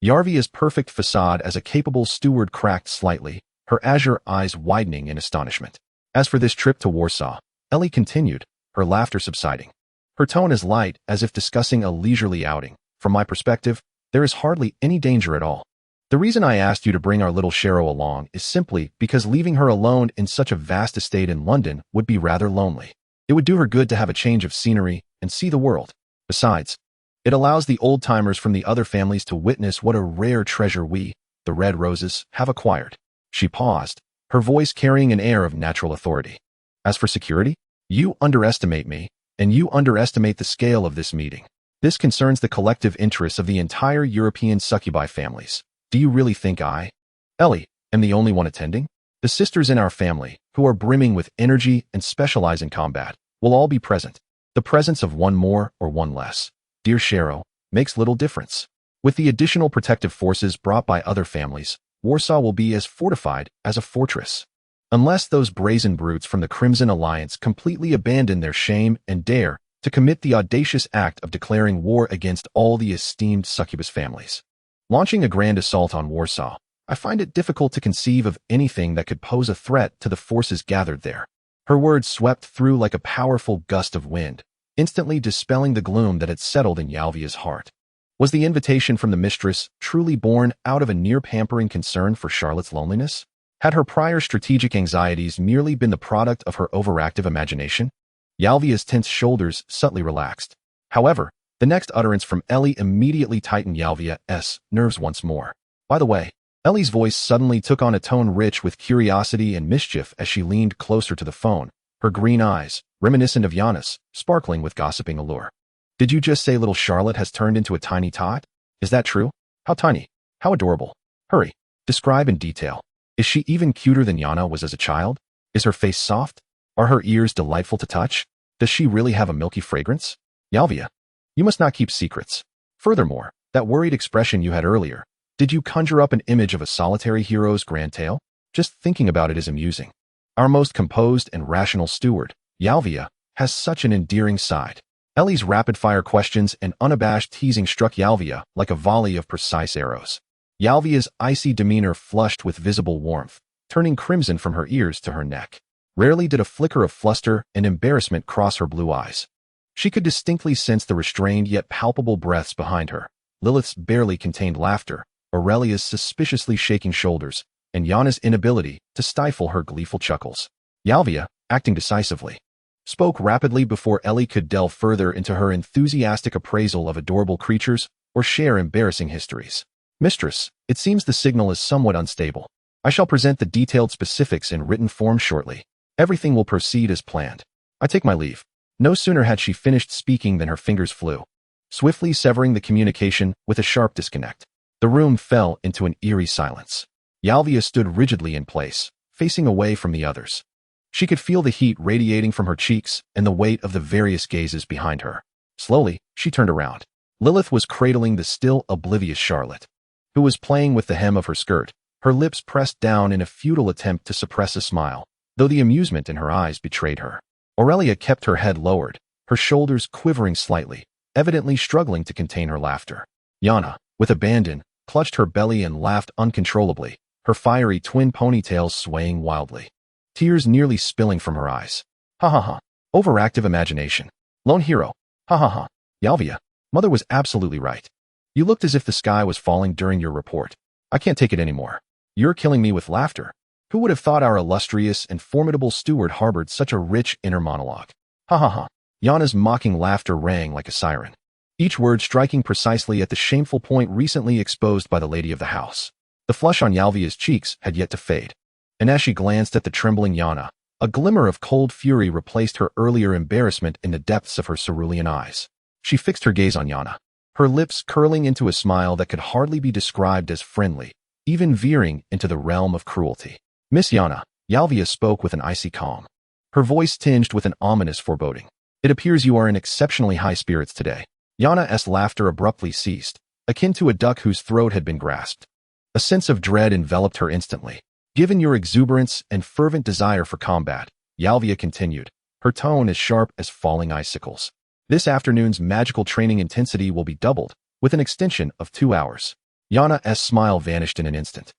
Yarvia's perfect facade as a capable steward cracked slightly, her azure eyes widening in astonishment. As for this trip to Warsaw, Ellie continued, her laughter subsiding. Her tone as light as if discussing a leisurely outing. From my perspective, there is hardly any danger at all. The reason I asked you to bring our little Xia Luo along is simply because leaving her alone in such a vast estate in London would be rather lonely. It would do her good to have a change of scenery and see the world. Besides, it allows the old-timers from the other families to witness what a rare treasure we, the Red Roses, have acquired. She paused, her voice carrying an air of natural authority. As for security, you underestimate me, and you underestimate the scale of this meeting. This concerns the collective interests of the entire European succubi families. Do you really think I, Ellie, am the only one attending? The sisters in our family, who are brimming with energy and specialize in combat, will all be present. The presence of one more or one less, dear Xia Luo, makes little difference. With the additional protective forces brought by other families, Warsaw will be as fortified as a fortress. Unless those brazen brutes from the Crimson Alliance completely abandon their shame and dare to commit the audacious act of declaring war against all the esteemed succubus families. Launching a grand assault on Warsaw, I find it difficult to conceive of anything that could pose a threat to the forces gathered there. Her words swept through like a powerful gust of wind, instantly dispelling the gloom that had settled in Yalvia's heart. Was the invitation from the mistress truly born out of a near-pampering concern for Charlotte's loneliness? Had her prior strategic anxieties merely been the product of her overactive imagination? Yalvia's tense shoulders subtly relaxed. However, the next utterance from Ellie immediately tightened Yalvia's nerves once more. By the way, Ellie's voice suddenly took on a tone rich with curiosity and mischief as she leaned closer to the phone, her green eyes, reminiscent of Yana's, sparkling with gossiping allure. Did you just say little Charlotte has turned into a tiny tot? Is that true? How tiny? How adorable. Hurry. Describe in detail. Is she even cuter than Yana was as a child? Is her face soft? Are her ears delightful to touch? Does she really have a milky fragrance? Yalvia, you must not keep secrets. Furthermore, that worried expression you had earlier, did you conjure up an image of a solitary hero's grand tale? Just thinking about it is amusing. Our most composed and rational steward, Yalvia, has such an endearing side. Ellie's rapid-fire questions and unabashed teasing struck Yalvia like a volley of precise arrows. Yalvia's icy demeanor flushed with visible warmth, turning crimson from her ears to her neck. Rarely did a flicker of fluster and embarrassment cross her blue eyes. She could distinctly sense the restrained yet palpable breaths behind her, Lilyth's barely contained laughter, Aurelia's suspiciously shaking shoulders, and Yana's inability to stifle her gleeful chuckles. Yalvia, acting decisively, spoke rapidly before Ellie could delve further into her enthusiastic appraisal of adorable creatures or share embarrassing histories. Mistress, it seems the signal is somewhat unstable. I shall present the detailed specifics in written form shortly. Everything will proceed as planned. I take my leave. No sooner had she finished speaking than her fingers flew, swiftly severing the communication with a sharp disconnect. The room fell into an eerie silence. Yalvia stood rigidly in place, facing away from the others. She could feel the heat radiating from her cheeks and the weight of the various gazes behind her. Slowly, she turned around. Lilyth was cradling the still oblivious Charlotte, who was playing with the hem of her skirt, her lips pressed down in a futile attempt to suppress a smile, though the amusement in her eyes betrayed her. Aurelia kept her head lowered, her shoulders quivering slightly, evidently struggling to contain her laughter. Yana, with abandon, clutched her belly and laughed uncontrollably, her fiery twin ponytails swaying wildly. Tears nearly spilling from her eyes. Ha ha ha. Overactive imagination. Lone hero. Ha ha ha. Yalvia, mother was absolutely right. You looked as if the sky was falling during your report. I can't take it anymore. You're killing me with laughter. Who would have thought our illustrious and formidable steward harbored such a rich inner monologue? Ha ha ha. Yana's mocking laughter rang like a siren, each word striking precisely at the shameful point recently exposed by the lady of the house. The flush on Yalvia's cheeks had yet to fade, and as she glanced at the trembling Yana, a glimmer of cold fury replaced her earlier embarrassment in the depths of her cerulean eyes. She fixed her gaze on Yana, her lips curling into a smile that could hardly be described as friendly, even veering into the realm of cruelty. Miss Yana, Yalvia spoke with an icy calm, her voice tinged with an ominous foreboding. It appears you are in exceptionally high spirits today. Yana's laughter abruptly ceased, akin to a duck whose throat had been grasped. A sense of dread enveloped her instantly. Given your exuberance and fervent desire for combat, Yalvia continued, her tone as sharp as falling icicles. This afternoon's magical training intensity will be doubled, with an extension of 2 hours. Yana's smile vanished in an instant,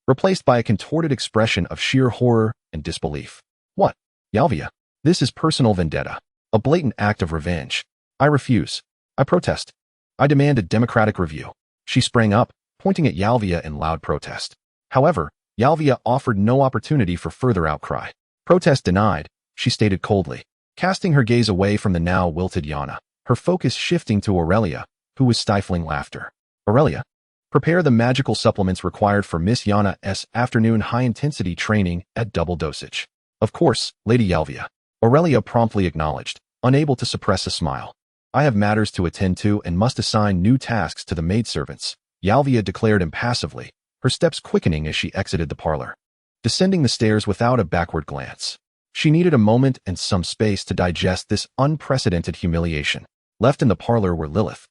replaced by a contorted expression of sheer horror and disbelief. What? Yalvia, this is personal vendetta, a blatant act of revenge. I refuse. I protest. I demand a democratic review. She sprang up, pointing at Yalvia in loud protest. However, Yalvia offered no opportunity for further outcry. Protest denied, she stated coldly, casting her gaze away from the now wilted Yana, her focus shifting to Aurelia, who was stifling laughter. Aurelia, prepare the magical supplements required for Miss Yana's afternoon high-intensity training at double dosage. Of course, Lady Yalvia, Aurelia promptly acknowledged, unable to suppress a smile. I have matters to attend to and must assign new tasks to the maidservants, Yalvia declared impassively, her steps quickening as she exited the parlor, descending the stairs without a backward glance. She needed a moment and some space to digest this unprecedented humiliation. Left in the parlor were Lilyth,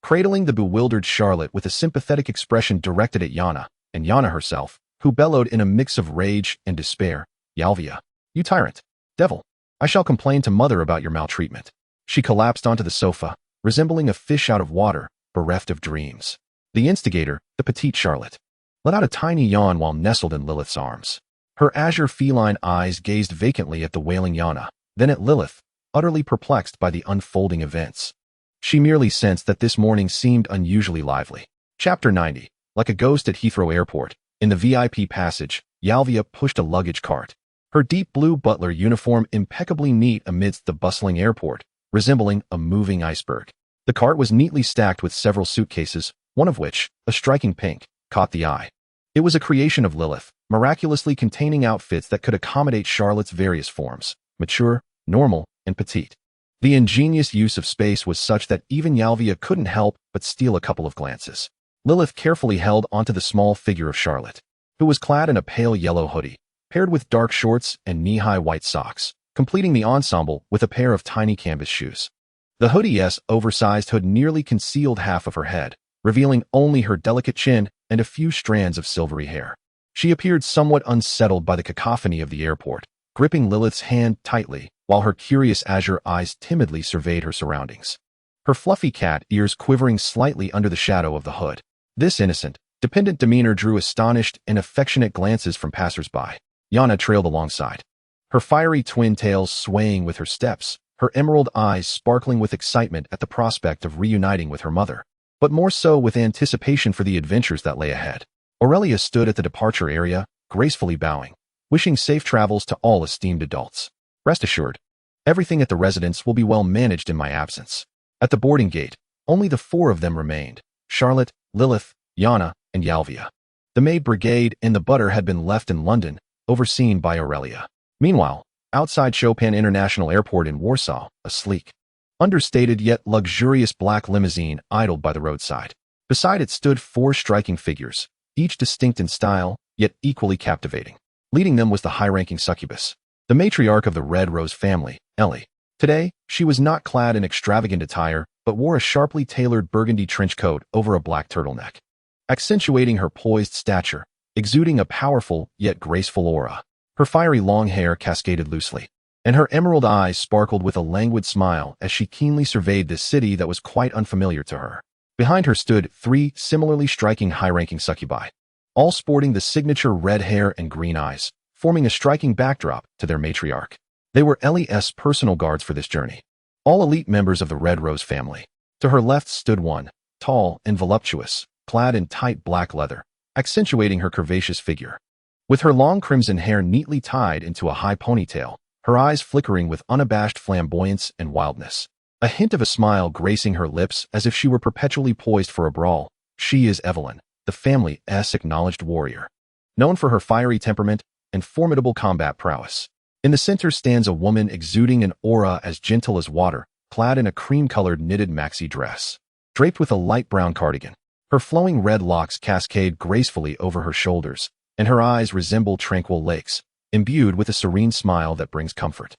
cradling the bewildered Charlotte with a sympathetic expression directed at Yana, and Yana herself, who bellowed in a mix of rage and despair, Yalvia, you tyrant, devil, I shall complain to mother about your maltreatment. She collapsed onto the sofa, resembling a fish out of water, bereft of dreams. The instigator, the petite Charlotte, let out a tiny yawn while nestled in Lilyth's arms. Her azure feline eyes gazed vacantly at the wailing Yana, then at Lilyth, utterly perplexed by the unfolding events. She merely sensed that this morning seemed unusually lively. Chapter 90. Like a ghost at Heathrow Airport, in the VIP passage, Yalvia pushed a luggage cart, her deep blue butler uniform impeccably neat amidst the bustling airport, resembling a moving iceberg. The cart was neatly stacked with several suitcases, one of which, a striking pink, caught the eye. It was a creation of Lilyth, miraculously containing outfits that could accommodate Charlotte's various forms, mature, normal, and petite. The ingenious use of space was such that even Yalvia couldn't help but steal a couple of glances. Lilyth carefully held onto the small figure of Charlotte, who was clad in a pale yellow hoodie, paired with dark shorts and knee-high white socks, completing the ensemble with a pair of tiny canvas shoes. The hoodie's oversized hood nearly concealed half of her head, revealing only her delicate chin and a few strands of silvery hair. She appeared somewhat unsettled by the cacophony of the airport, gripping Lilyth's hand tightly, while her curious azure eyes timidly surveyed her surroundings, her fluffy cat ears quivering slightly under the shadow of the hood. This innocent, dependent demeanor drew astonished and affectionate glances from passers-by. Yana trailed alongside, her fiery twin tails swaying with her steps, her emerald eyes sparkling with excitement at the prospect of reuniting with her mother, but more so with anticipation for the adventures that lay ahead. Aurelia stood at the departure area, gracefully bowing, wishing safe travels to all esteemed adults. Rest assured, everything at the residence will be well managed in my absence. At the boarding gate, only the 4 of them remained, Charlotte, Lilyth, Yana, and Yalvia. The maid brigade and the butter had been left in London, overseen by Aurelia. Meanwhile, outside Chopin International Airport in Warsaw, a sleek, understated yet luxurious black limousine idled by the roadside. Beside it stood 4 striking figures, each distinct in style, yet equally captivating. Leading them was the high-ranking succubus, the matriarch of the Red Rose family, Ellie. Today, she was not clad in extravagant attire, but wore a sharply tailored burgundy trench coat over a black turtleneck, accentuating her poised stature, exuding a powerful yet graceful aura. Her fiery long hair cascaded loosely, and her emerald eyes sparkled with a languid smile as she keenly surveyed this city that was quite unfamiliar to her. Behind her stood 3 similarly striking high-ranking succubi, all sporting the signature red hair and green eyes, forming a striking backdrop to their matriarch. They were Ellie's personal guards for this journey, all elite members of the Red Rose family. To her left stood one, tall and voluptuous, clad in tight black leather, accentuating her curvaceous figure. With her long crimson hair neatly tied into a high ponytail, her eyes flickering with unabashed flamboyance and wildness, a hint of a smile gracing her lips as if she were perpetually poised for a brawl, she is Evelyn, the family's acknowledged warrior, known for her fiery temperament and formidable combat prowess. In the center stands a woman exuding an aura as gentle as water, clad in a cream-colored knitted maxi dress, draped with a light brown cardigan. Her flowing red locks cascade gracefully over her shoulders, and her eyes resemble tranquil lakes, imbued with a serene smile that brings comfort.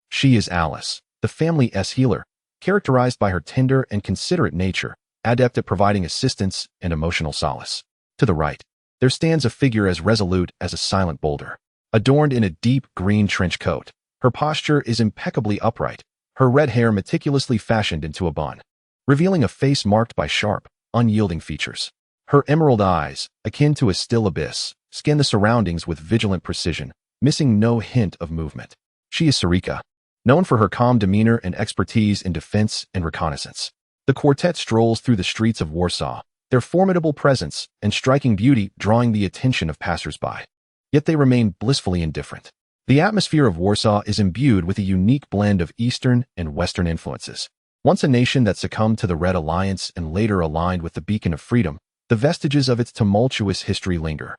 She is Alice, the family's healer, characterized by her tender and considerate nature, adept at providing assistance and emotional solace. To the right, there stands a figure as resolute as a silent boulder. Adorned in a deep green trench coat, her posture is impeccably upright, her red hair meticulously fashioned into a bun, revealing a face marked by sharp, unyielding features. Her emerald eyes, akin to a still abyss, scan the surroundings with vigilant precision, missing no hint of movement. She is Succubus, known for her calm demeanor and expertise in defense and reconnaissance. The quartet strolls through the streets of Warsaw, their formidable presence and striking beauty drawing the attention of passers-by. Yet they remain blissfully indifferent. The atmosphere of Warsaw is imbued with a unique blend of Eastern and Western influences. Once a nation that succumbed to the Red Alliance and later aligned with the Beacon of Freedom, the vestiges of its tumultuous history linger.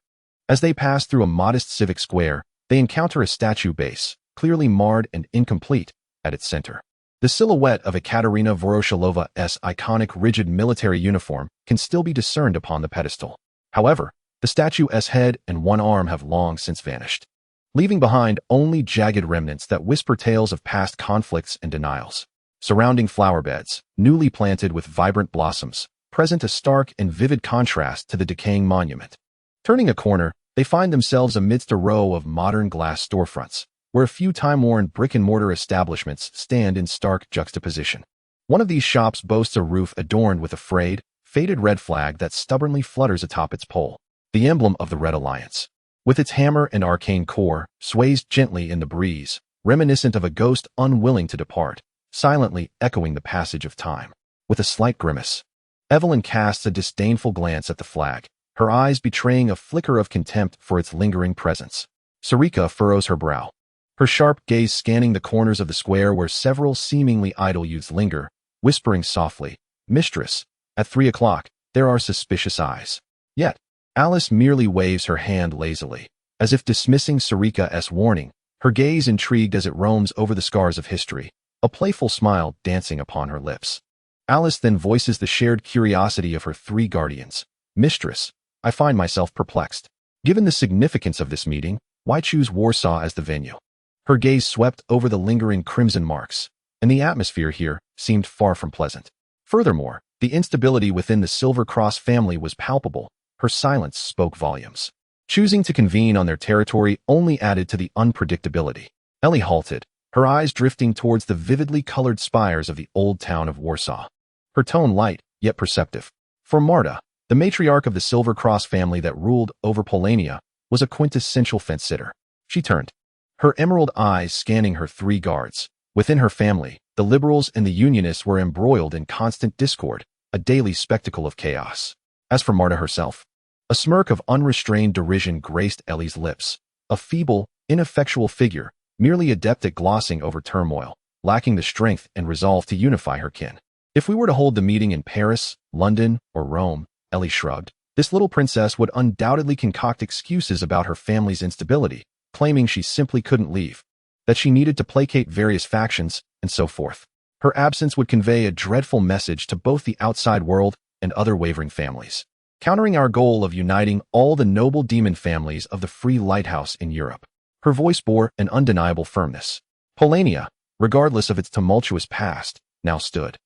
As they pass through a modest civic square, they encounter a statue base, clearly marred and incomplete, at its center. The silhouette of Ekaterina Voroshilova's iconic rigid military uniform can still be discerned upon the pedestal. However, the statue's head and one arm have long since vanished, leaving behind only jagged remnants that whisper tales of past conflicts and denials. Surrounding flower beds, newly planted with vibrant blossoms, present a stark and vivid contrast to the decaying monument. Turning a corner, they find themselves amidst a row of modern glass storefronts, where a few time-worn brick-and-mortar establishments stand in stark juxtaposition. One of these shops boasts a roof adorned with a frayed, faded red flag that stubbornly flutters atop its pole, the emblem of the Red Alliance. With its hammer and arcane core, sways gently in the breeze, reminiscent of a ghost unwilling to depart, silently echoing the passage of time. With a slight grimace, Evelyn casts a disdainful glance at the flag, her eyes betraying a flicker of contempt for its lingering presence. Succubus furrows her brow, her sharp gaze scanning the corners of the square where several seemingly idle youths linger, whispering softly, "Mistress, at 3 o'clock, there are suspicious eyes." Yet, Alice merely waves her hand lazily, as if dismissing Succubus's warning, her gaze intrigued as it roams over the scars of history, a playful smile dancing upon her lips. Alice then voices the shared curiosity of her three guardians. "Mistress, I find myself perplexed. Given the significance of this meeting, why choose Warsaw as the venue?" Her gaze swept over the lingering crimson marks, and the atmosphere here seemed far from pleasant. Furthermore, the instability within the Silver Cross family was palpable. Her silence spoke volumes. Choosing to convene on their territory only added to the unpredictability. Ellie halted, her eyes drifting towards the vividly colored spires of the old town of Warsaw. Her tone light, yet perceptive. For Marta, the matriarch of the Silver Cross family that ruled over Polania, was a quintessential fence-sitter. She turned, her emerald eyes scanning her three guards. Within her family, the liberals and the unionists were embroiled in constant discord, a daily spectacle of chaos. As for Marta herself, a smirk of unrestrained derision graced Ellie's lips, a feeble, ineffectual figure, merely adept at glossing over turmoil, lacking the strength and resolve to unify her kin. If we were to hold the meeting in Paris, London, or Rome, Ellie shrugged, this little princess would undoubtedly concoct excuses about her family's instability, claiming she simply couldn't leave, that she needed to placate various factions, and so forth. Her absence would convey a dreadful message to both the outside world and other wavering families, countering our goal of uniting all the noble demon families of the Free Lighthouse in Europe. Her voice bore an undeniable firmness. Polania, regardless of its tumultuous past, now stood,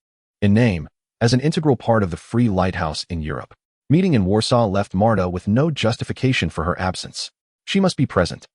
in name, as an integral part of the Free Lighthouse in Europe. Meeting in Warsaw left Marta with no justification for her absence. She must be present.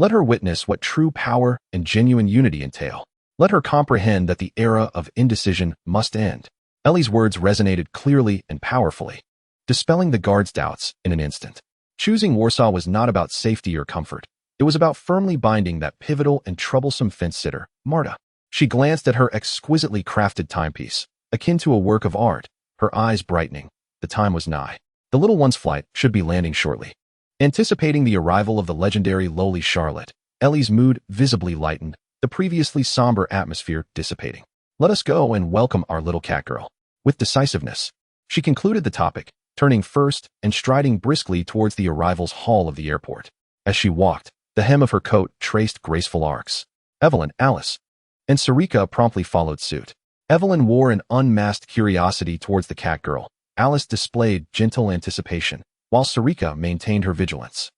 Let her witness what true power and genuine unity entail. Let her comprehend that the era of indecision must end. Ellie's words resonated clearly and powerfully, dispelling the guards' doubts in an instant. Choosing Warsaw was not about safety or comfort. It was about firmly binding that pivotal and troublesome fence-sitter, Marta. She glanced at her exquisitely crafted timepiece, akin to a work of art, her eyes brightening. The time was nigh. The little one's flight should be landing shortly. Anticipating the arrival of the legendary lowly Charlotte, Ellie's mood visibly lightened, the previously somber atmosphere dissipating. Let us go and welcome our little catgirl. With decisiveness, she concluded the topic, turning first and striding briskly towards the arrivals hall of the airport. As she walked, the hem of her coat traced graceful arcs. Evelyn, Alice, and Sarika promptly followed suit. Evelyn wore an unmasked curiosity towards the catgirl. Alice displayed gentle anticipation, while Sarika maintained her vigilance,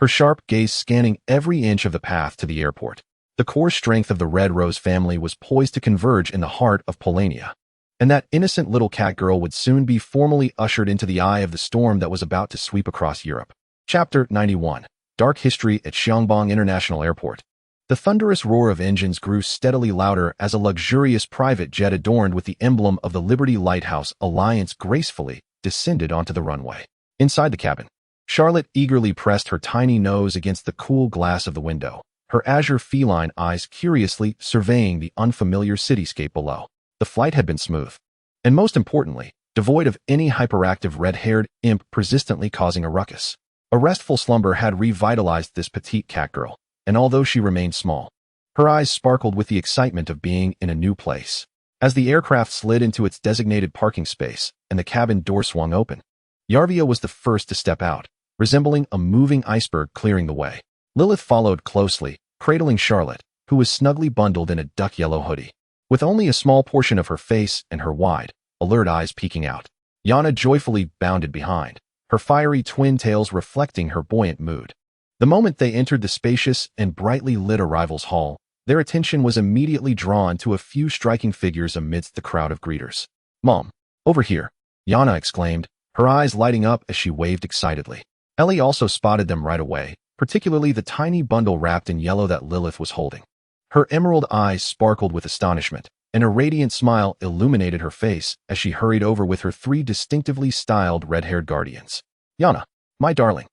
her sharp gaze scanning every inch of the path to the airport. The core strength of the Red Rose family was poised to converge in the heart of Polania, and that innocent little catgirl would soon be formally ushered into the eye of the storm that was about to sweep across Europe. Chapter 91. Dark History at Xiangbong International Airport. The thunderous roar of engines grew steadily louder as a luxurious private jet adorned with the emblem of the Liberty Lighthouse Alliance gracefully descended onto the runway. Inside the cabin, Charlotte eagerly pressed her tiny nose against the cool glass of the window, her azure feline eyes curiously surveying the unfamiliar cityscape below. The flight had been smooth, and most importantly, devoid of any hyperactive red-haired imp persistently causing a ruckus. A restful slumber had revitalized this petite catgirl, and although she remained small, her eyes sparkled with the excitement of being in a new place. As the aircraft slid into its designated parking space and the cabin door swung open, Yarvia was the first to step out, resembling a moving iceberg clearing the way. Lilyth followed closely, cradling Charlotte, who was snugly bundled in a duck-yellow hoodie, with only a small portion of her face and her wide, alert eyes peeking out. Yana joyfully bounded behind, her fiery twin tails reflecting her buoyant mood. The moment they entered the spacious and brightly lit arrivals hall, their attention was immediately drawn to a few striking figures amidst the crowd of greeters. "Mom, over here," Yana exclaimed, her eyes lighting up as she waved excitedly. Ellie also spotted them right away, particularly the tiny bundle wrapped in yellow that Lilyth was holding. Her emerald eyes sparkled with astonishment, and a radiant smile illuminated her face as she hurried over with her 3 distinctively styled red-haired guardians. "Yana, my darling."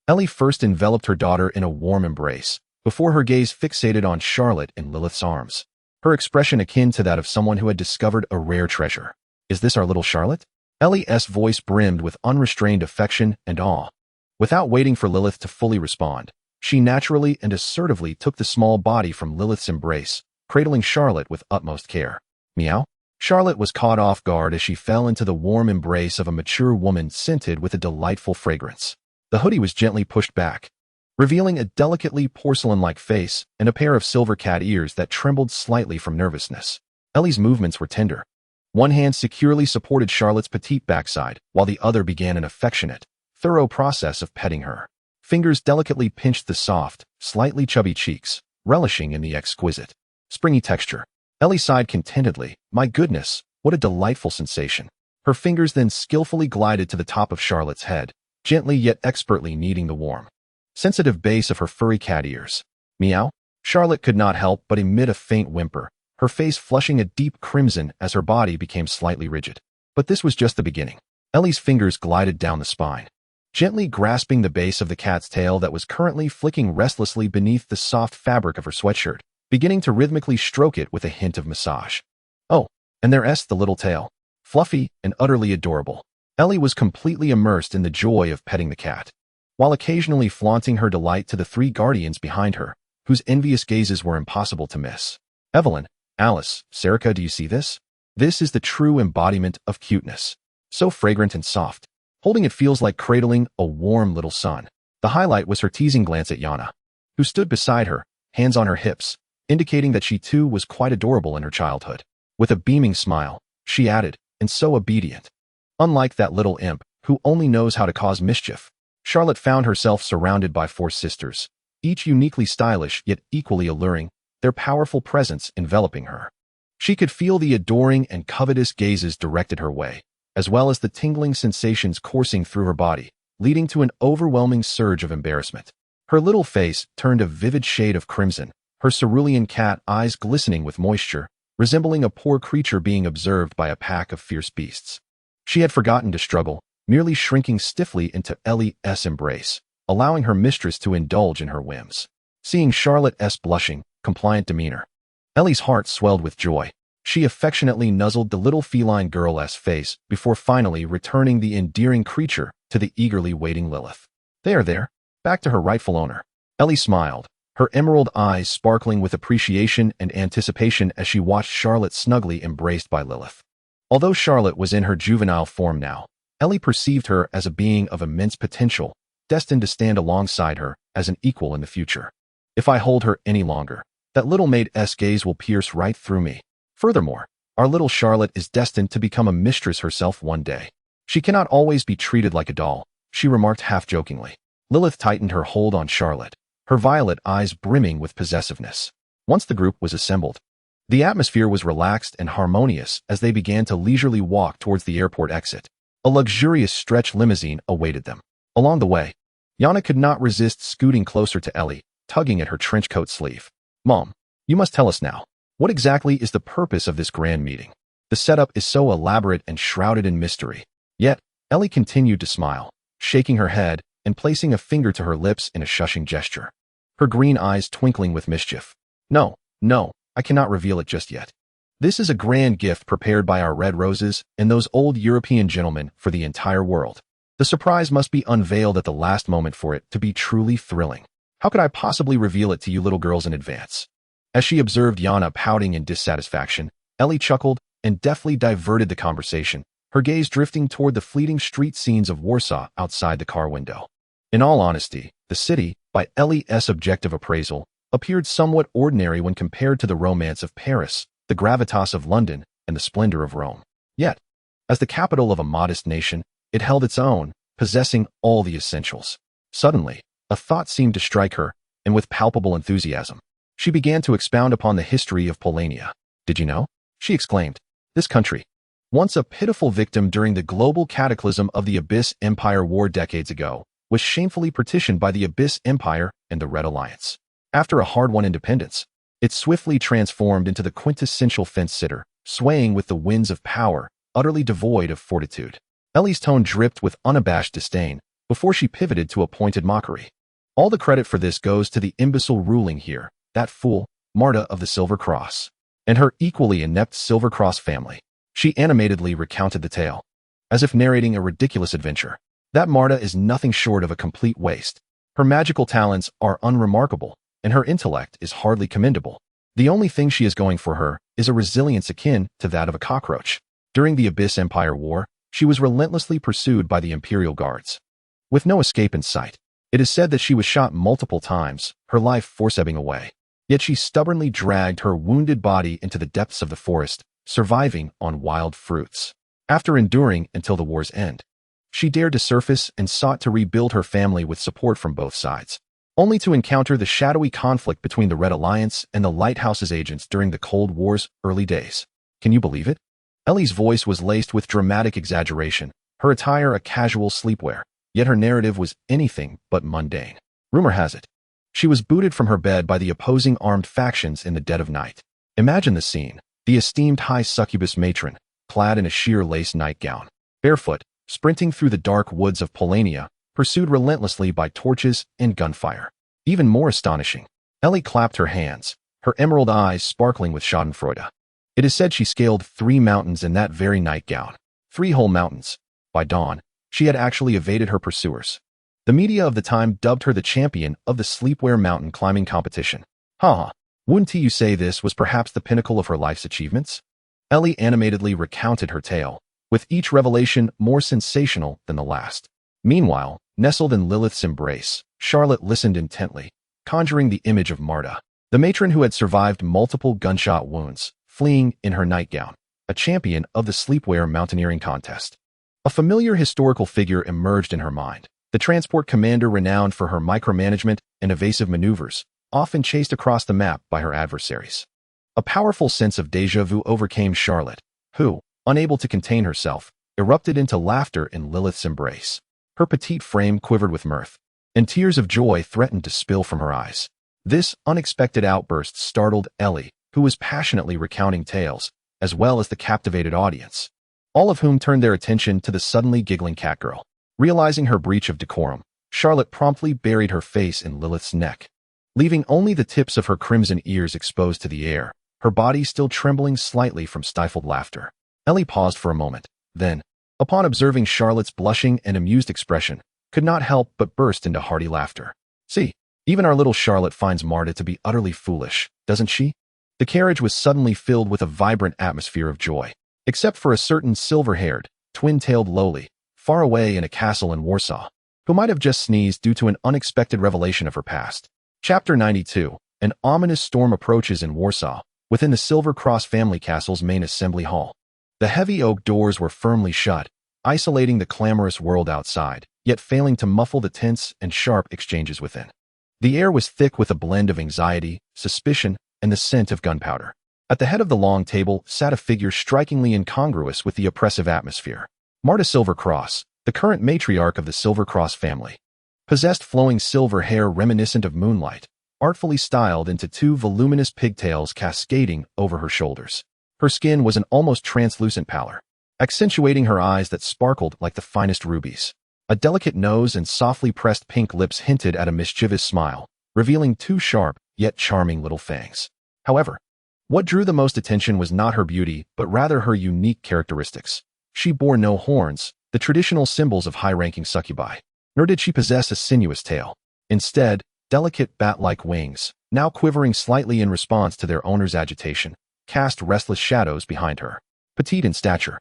Ellie first enveloped her daughter in a warm embrace, before her gaze fixated on Charlotte in Lilyth's arms, her expression akin to that of someone who had discovered a rare treasure. "Is this our little Charlotte?" Ellie's voice brimmed with unrestrained affection and awe. Without waiting for Lilyth to fully respond, she naturally and assertively took the small body from Lilyth's embrace, cradling Charlotte with utmost care. "Meow?" Charlotte was caught off guard as she fell into the warm embrace of a mature woman scented with a delightful fragrance. The hoodie was gently pushed back, revealing a delicately porcelain-like face and a pair of silver cat ears that trembled slightly from nervousness. Ellie's movements were tender. One hand securely supported Charlotte's petite backside, while the other began an affectionate, thorough process of petting her. Fingers delicately pinched the soft, slightly chubby cheeks, relishing in the exquisite, springy texture. Ellie sighed contentedly. "My goodness, what a delightful sensation." Her fingers then skillfully glided to the top of Charlotte's head, gently yet expertly kneading the warm, sensitive base of her furry cat ears. "Meow?" Charlotte could not help but emit a faint whimper, her face flushing a deep crimson as her body became slightly rigid. But this was just the beginning. Ellie's fingers glided down the spine, gently grasping the base of the cat's tail that was currently flicking restlessly beneath the soft fabric of her sweatshirt, beginning to rhythmically stroke it with a hint of massage. Oh, and there's the little tail, fluffy and utterly adorable. Ellie was completely immersed in the joy of petting the cat, while occasionally flaunting her delight to the 3 guardians behind her, whose envious gazes were impossible to miss. "Evelyn, Alice, Sarika, do you see this? This is the true embodiment of cuteness. So fragrant and soft. Holding it feels like cradling a warm little son." The highlight was her teasing glance at Yana, who stood beside her, hands on her hips, indicating that she too was quite adorable in her childhood. With a beaming smile, she added, "And so obedient. Unlike that little imp, who only knows how to cause mischief." Charlotte found herself surrounded by 4 sisters, each uniquely stylish yet equally alluring, their powerful presence enveloping her. She could feel the adoring and covetous gazes directed her way, as well as the tingling sensations coursing through her body, leading to an overwhelming surge of embarrassment. Her little face turned a vivid shade of crimson, her cerulean cat eyes glistening with moisture, resembling a poor creature being observed by a pack of fierce beasts. She had forgotten to struggle, merely shrinking stiffly into Ellie's embrace, allowing her mistress to indulge in her whims. Seeing Charlotte's blushing, compliant demeanor, Ellie's heart swelled with joy. She affectionately nuzzled the little feline girl's face before finally returning the endearing creature to the eagerly waiting Lilyth. There, back to her rightful owner. Ellie smiled, her emerald eyes sparkling with appreciation and anticipation as she watched Charlotte snugly embraced by Lilyth. Although Charlotte was in her juvenile form now, Ellie perceived her as a being of immense potential, destined to stand alongside her as an equal in the future. If I hold her any longer, that little maid's gaze will pierce right through me. Furthermore, our little Charlotte is destined to become a mistress herself one day. She cannot always be treated like a doll, she remarked half-jokingly. Lilyth tightened her hold on Charlotte, her violet eyes brimming with possessiveness. Once the group was assembled, the atmosphere was relaxed and harmonious as they began to leisurely walk towards the airport exit. A luxurious stretch limousine awaited them. Along the way, Yana could not resist scooting closer to Ellie, tugging at her trench coat sleeve. Mom, you must tell us now. What exactly is the purpose of this grand meeting? The setup is so elaborate and shrouded in mystery. Yet, Ellie continued to smile, shaking her head and placing a finger to her lips in a shushing gesture, her green eyes twinkling with mischief. No, I cannot reveal it just yet. This is a grand gift prepared by our red roses and those old European gentlemen for the entire world. The surprise must be unveiled at the last moment for it to be truly thrilling. How could I possibly reveal it to you little girls in advance? As she observed Yana pouting in dissatisfaction, Ellie chuckled and deftly diverted the conversation, her gaze drifting toward the fleeting street scenes of Warsaw outside the car window. In all honesty, the city, by Ellie's objective appraisal, appeared somewhat ordinary when compared to the romance of Paris, the gravitas of London, and the splendor of Rome. Yet, as the capital of a modest nation, it held its own, possessing all the essentials. Suddenly, a thought seemed to strike her, and with palpable enthusiasm, she began to expound upon the history of Polania. Did you know? She exclaimed. This country, once a pitiful victim during the global cataclysm of the Abyss Empire War decades ago, was shamefully partitioned by the Abyss Empire and the Red Alliance. After a hard-won independence, it swiftly transformed into the quintessential fence-sitter, swaying with the winds of power, utterly devoid of fortitude. Ellie's tone dripped with unabashed disdain before she pivoted to a pointed mockery. All the credit for this goes to the imbecile ruling here, that fool, Marta of the Silver Cross, and her equally inept Silver Cross family. She animatedly recounted the tale, as if narrating a ridiculous adventure. That Marta is nothing short of a complete waste. Her magical talents are unremarkable, and her intellect is hardly commendable. The only thing she has going for her is a resilience akin to that of a cockroach. During the Abyss Empire War, she was relentlessly pursued by the Imperial Guards. With no escape in sight, it is said that she was shot multiple times, her life force-ebbing away. Yet she stubbornly dragged her wounded body into the depths of the forest, surviving on wild fruits. After enduring until the war's end, she dared to surface and sought to rebuild her family with support from both sides, only to encounter the shadowy conflict between the Red Alliance and the Lighthouse's agents during the Cold War's early days. Can you believe it? Ellie's voice was laced with dramatic exaggeration, her attire a casual sleepwear, yet her narrative was anything but mundane. Rumor has it, she was booted from her bed by the opposing armed factions in the dead of night. Imagine the scene, the esteemed high succubus matron, clad in a sheer lace nightgown, barefoot, sprinting through the dark woods of Polania, pursued relentlessly by torches and gunfire. Even more astonishing, Ellie clapped her hands, her emerald eyes sparkling with schadenfreude. It is said she scaled 3 mountains in that very nightgown. 3 whole mountains. By dawn, she had actually evaded her pursuers. The media of the time dubbed her the champion of the sleepwear mountain climbing competition. Wouldn't you say this was perhaps the pinnacle of her life's achievements? Ellie animatedly recounted her tale, with each revelation more sensational than the last. Meanwhile, nestled in Lilyth's embrace, Charlotte listened intently, conjuring the image of Marta, the matron who had survived multiple gunshot wounds, fleeing in her nightgown, a champion of the sleepwear mountaineering contest. A familiar historical figure emerged in her mind, the transport commander renowned for her micromanagement and evasive maneuvers, often chased across the map by her adversaries. A powerful sense of déjà vu overcame Charlotte, who, unable to contain herself, erupted into laughter in Lilyth's embrace. Her petite frame quivered with mirth, and tears of joy threatened to spill from her eyes. This unexpected outburst startled Ellie, who was passionately recounting tales, as well as the captivated audience, all of whom turned their attention to the suddenly giggling catgirl. Realizing her breach of decorum, Charlotte promptly buried her face in Lilyth's neck, leaving only the tips of her crimson ears exposed to the air, her body still trembling slightly from stifled laughter. Ellie paused for a moment, then, upon observing Charlotte's blushing and amused expression, could not help but burst into hearty laughter. See, even our little Charlotte finds Marta to be utterly foolish, doesn't she? The carriage was suddenly filled with a vibrant atmosphere of joy, except for a certain silver-haired, twin-tailed lowly, far away in a castle in Warsaw, who might have just sneezed due to an unexpected revelation of her past. Chapter 92. An ominous storm approaches in Warsaw, within the Silver Cross family castle's main assembly hall. The heavy oak doors were firmly shut, isolating the clamorous world outside, yet failing to muffle the tense and sharp exchanges within. The air was thick with a blend of anxiety, suspicion, and the scent of gunpowder. At the head of the long table sat a figure strikingly incongruous with the oppressive atmosphere. Marta Silvercross, the current matriarch of the Silvercross family, possessed flowing silver hair reminiscent of moonlight, artfully styled into two voluminous pigtails cascading over her shoulders. Her skin was an almost translucent pallor, accentuating her eyes that sparkled like the finest rubies. A delicate nose and softly pressed pink lips hinted at a mischievous smile, revealing two sharp, yet charming little fangs. However, what drew the most attention was not her beauty, but rather her unique characteristics. She bore no horns, the traditional symbols of high-ranking succubi, nor did she possess a sinuous tail. Instead, delicate bat-like wings, now quivering slightly in response to their owner's agitation, cast restless shadows behind her. Petite in stature,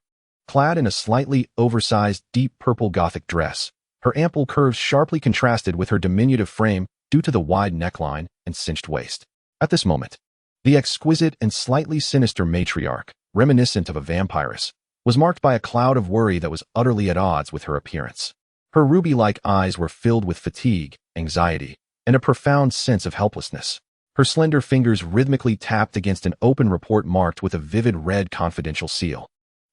clad in a slightly oversized deep purple Gothic dress, her ample curves sharply contrasted with her diminutive frame due to the wide neckline and cinched waist. At this moment, the exquisite and slightly sinister matriarch, reminiscent of a vampiress, was marked by a cloud of worry that was utterly at odds with her appearance. Her ruby-like eyes were filled with fatigue, anxiety, and a profound sense of helplessness. Her slender fingers rhythmically tapped against an open report marked with a vivid red confidential seal,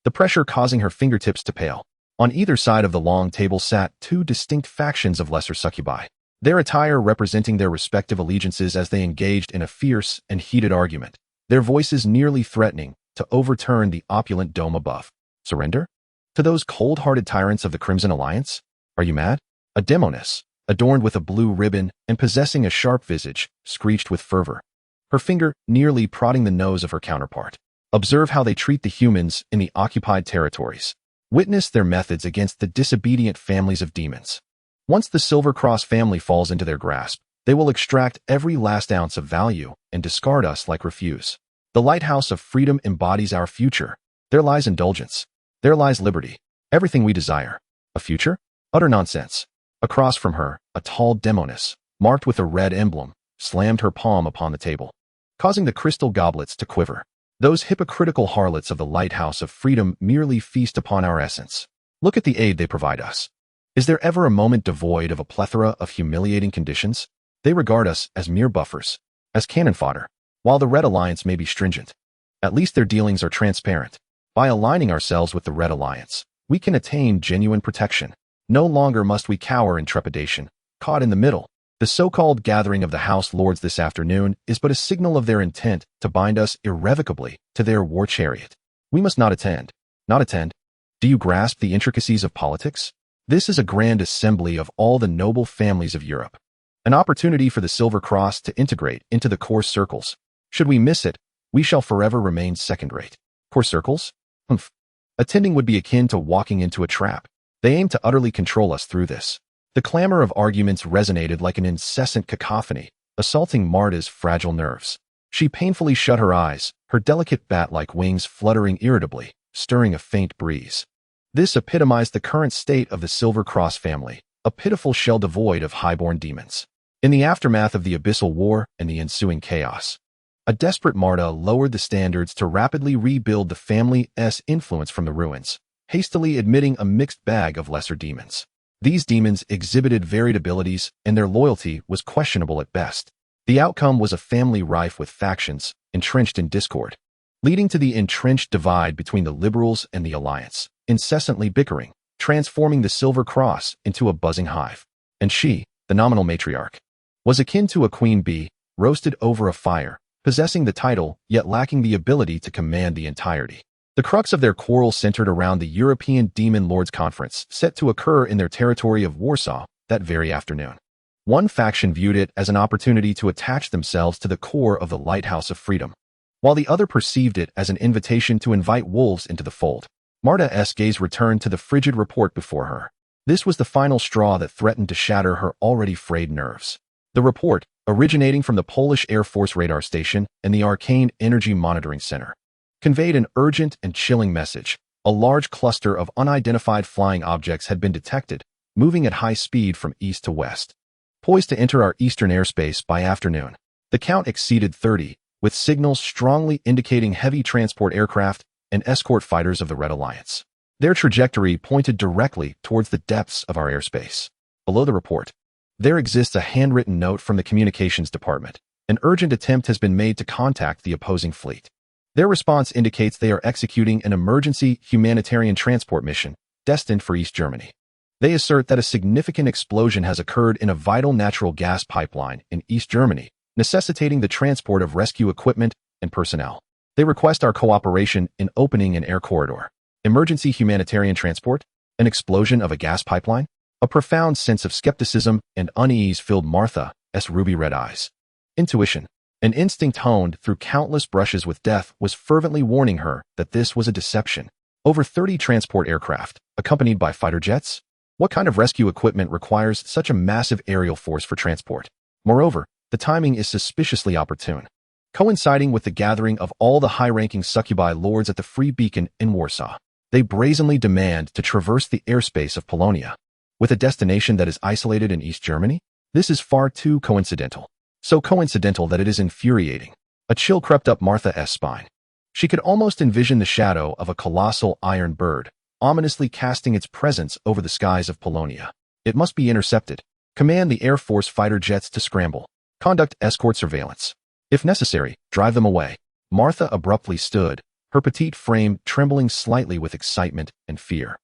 the pressure causing her fingertips to pale. On either side of the long table sat two distinct factions of lesser succubi, their attire representing their respective allegiances as they engaged in a fierce and heated argument, their voices nearly threatening to overturn the opulent dome above. Surrender? To those cold-hearted tyrants of the Crimson Alliance? Are you mad? A demoness, adorned with a blue ribbon and possessing a sharp visage, screeched with fervor, her finger nearly prodding the nose of her counterpart. Observe how they treat the humans in the occupied territories. Witness their methods against the disobedient families of demons. Once the Silvercross family falls into their grasp, they will extract every last ounce of value and discard us like refuse. The lighthouse of freedom embodies our future. There lies indulgence. There lies liberty. Everything we desire. A future? Utter nonsense. Across from her, a tall demoness, marked with a red emblem, slammed her palm upon the table, causing the crystal goblets to quiver. Those hypocritical harlots of the lighthouse of freedom merely feast upon our essence. Look at the aid they provide us. Is there ever a moment devoid of a plethora of humiliating conditions? They regard us as mere buffers, as cannon fodder. While the Red Alliance may be stringent, at least their dealings are transparent. By aligning ourselves with the Red Alliance, we can attain genuine protection. No longer must we cower in trepidation, caught in the middle. The so-called gathering of the House Lords this afternoon is but a signal of their intent to bind us irrevocably to their war chariot. We must not attend. Not attend. Do you grasp the intricacies of politics? This is a grand assembly of all the noble families of Europe. An opportunity for the Silver Cross to integrate into the core circles. Should we miss it, we shall forever remain second-rate. Core circles? Humph. Attending would be akin to walking into a trap. They aim to utterly control us through this. The clamor of arguments resonated like an incessant cacophony, assaulting Marta's fragile nerves. She painfully shut her eyes, her delicate bat-like wings fluttering irritably, stirring a faint breeze. This epitomized the current state of the Silver Cross family, a pitiful shell devoid of highborn demons. In the aftermath of the Abyssal War and the ensuing chaos, a desperate Marta lowered the standards to rapidly rebuild the family's influence from the ruins, hastily admitting a mixed bag of lesser demons. These demons exhibited varied abilities, and their loyalty was questionable at best. The outcome was a family rife with factions, entrenched in discord, leading to the entrenched divide between the Liberals and the Alliance, incessantly bickering, transforming the Silver Cross into a buzzing hive. And she, the nominal matriarch, was akin to a queen bee, roasted over a fire, possessing the title, yet lacking the ability to command the entirety. The crux of their quarrel centered around the European Demon Lords Conference, set to occur in their territory of Warsaw that very afternoon. One faction viewed it as an opportunity to attach themselves to the core of the Lighthouse of Freedom, while the other perceived it as an invitation to invite wolves into the fold. Marta's gaze returned to the frigid report before her. This was the final straw that threatened to shatter her already frayed nerves. The report, originating from the Polish Air Force radar station and the Arcane Energy Monitoring Center, conveyed an urgent and chilling message. A large cluster of unidentified flying objects had been detected, moving at high speed from east to west, poised to enter our eastern airspace by afternoon. The count exceeded 30, with signals strongly indicating heavy transport aircraft and escort fighters of the Red Alliance. Their trajectory pointed directly towards the depths of our airspace. Below the report, there exists a handwritten note from the communications department. An urgent attempt has been made to contact the opposing fleet. Their response indicates they are executing an emergency humanitarian transport mission destined for East Germany. They assert that a significant explosion has occurred in a vital natural gas pipeline in East Germany, necessitating the transport of rescue equipment and personnel. They request our cooperation in opening an air corridor. Emergency humanitarian transport? An explosion of a gas pipeline? A profound sense of skepticism and unease filled Martha's ruby-red eyes. Intuition, an instinct honed through countless brushes with death, was fervently warning her that this was a deception. Over 30 transport aircraft, accompanied by fighter jets? What kind of rescue equipment requires such a massive aerial force for transport? Moreover, the timing is suspiciously opportune, coinciding with the gathering of all the high-ranking succubi lords at the Free Beacon in Warsaw. They brazenly demand to traverse the airspace of Polonia, with a destination that is isolated in East Germany? This is far too coincidental. So coincidental that it is infuriating. A chill crept up Martha's spine. She could almost envision the shadow of a colossal iron bird, ominously casting its presence over the skies of Polonia. It must be intercepted. Command the Air Force fighter jets to scramble. Conduct escort surveillance. If necessary, drive them away. Martha abruptly stood, her petite frame trembling slightly with excitement and fear,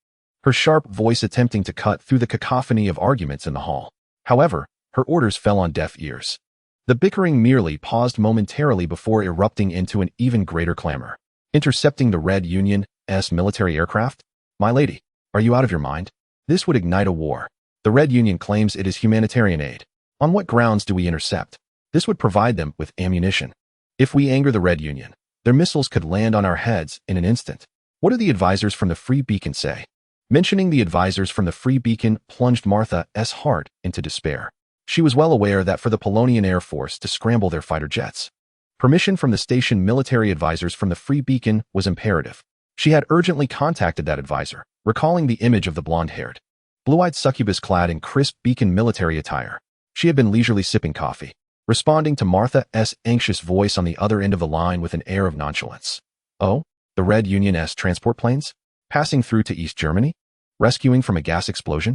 her sharp voice attempting to cut through the cacophony of arguments in the hall. However, her orders fell on deaf ears. The bickering merely paused momentarily before erupting into an even greater clamor. Intercepting the Red Union's military aircraft? My lady, are you out of your mind? This would ignite a war. The Red Union claims it is humanitarian aid. On what grounds do we intercept? This would provide them with ammunition. If we anger the Red Union, their missiles could land on our heads in an instant. What do the advisors from the Free Beacon say? Mentioning the advisors from the Free Beacon plunged Martha's heart into despair. She was well aware that for the Polonian Air Force to scramble their fighter jets, permission from the station military advisors from the Free Beacon was imperative. She had urgently contacted that advisor, recalling the image of the blonde-haired, blue-eyed succubus clad in crisp Beacon military attire. She had been leisurely sipping coffee, responding to Martha's anxious voice on the other end of the line with an air of nonchalance. Oh, the Red Union's transport planes? Passing through to East Germany? Rescuing from a gas explosion?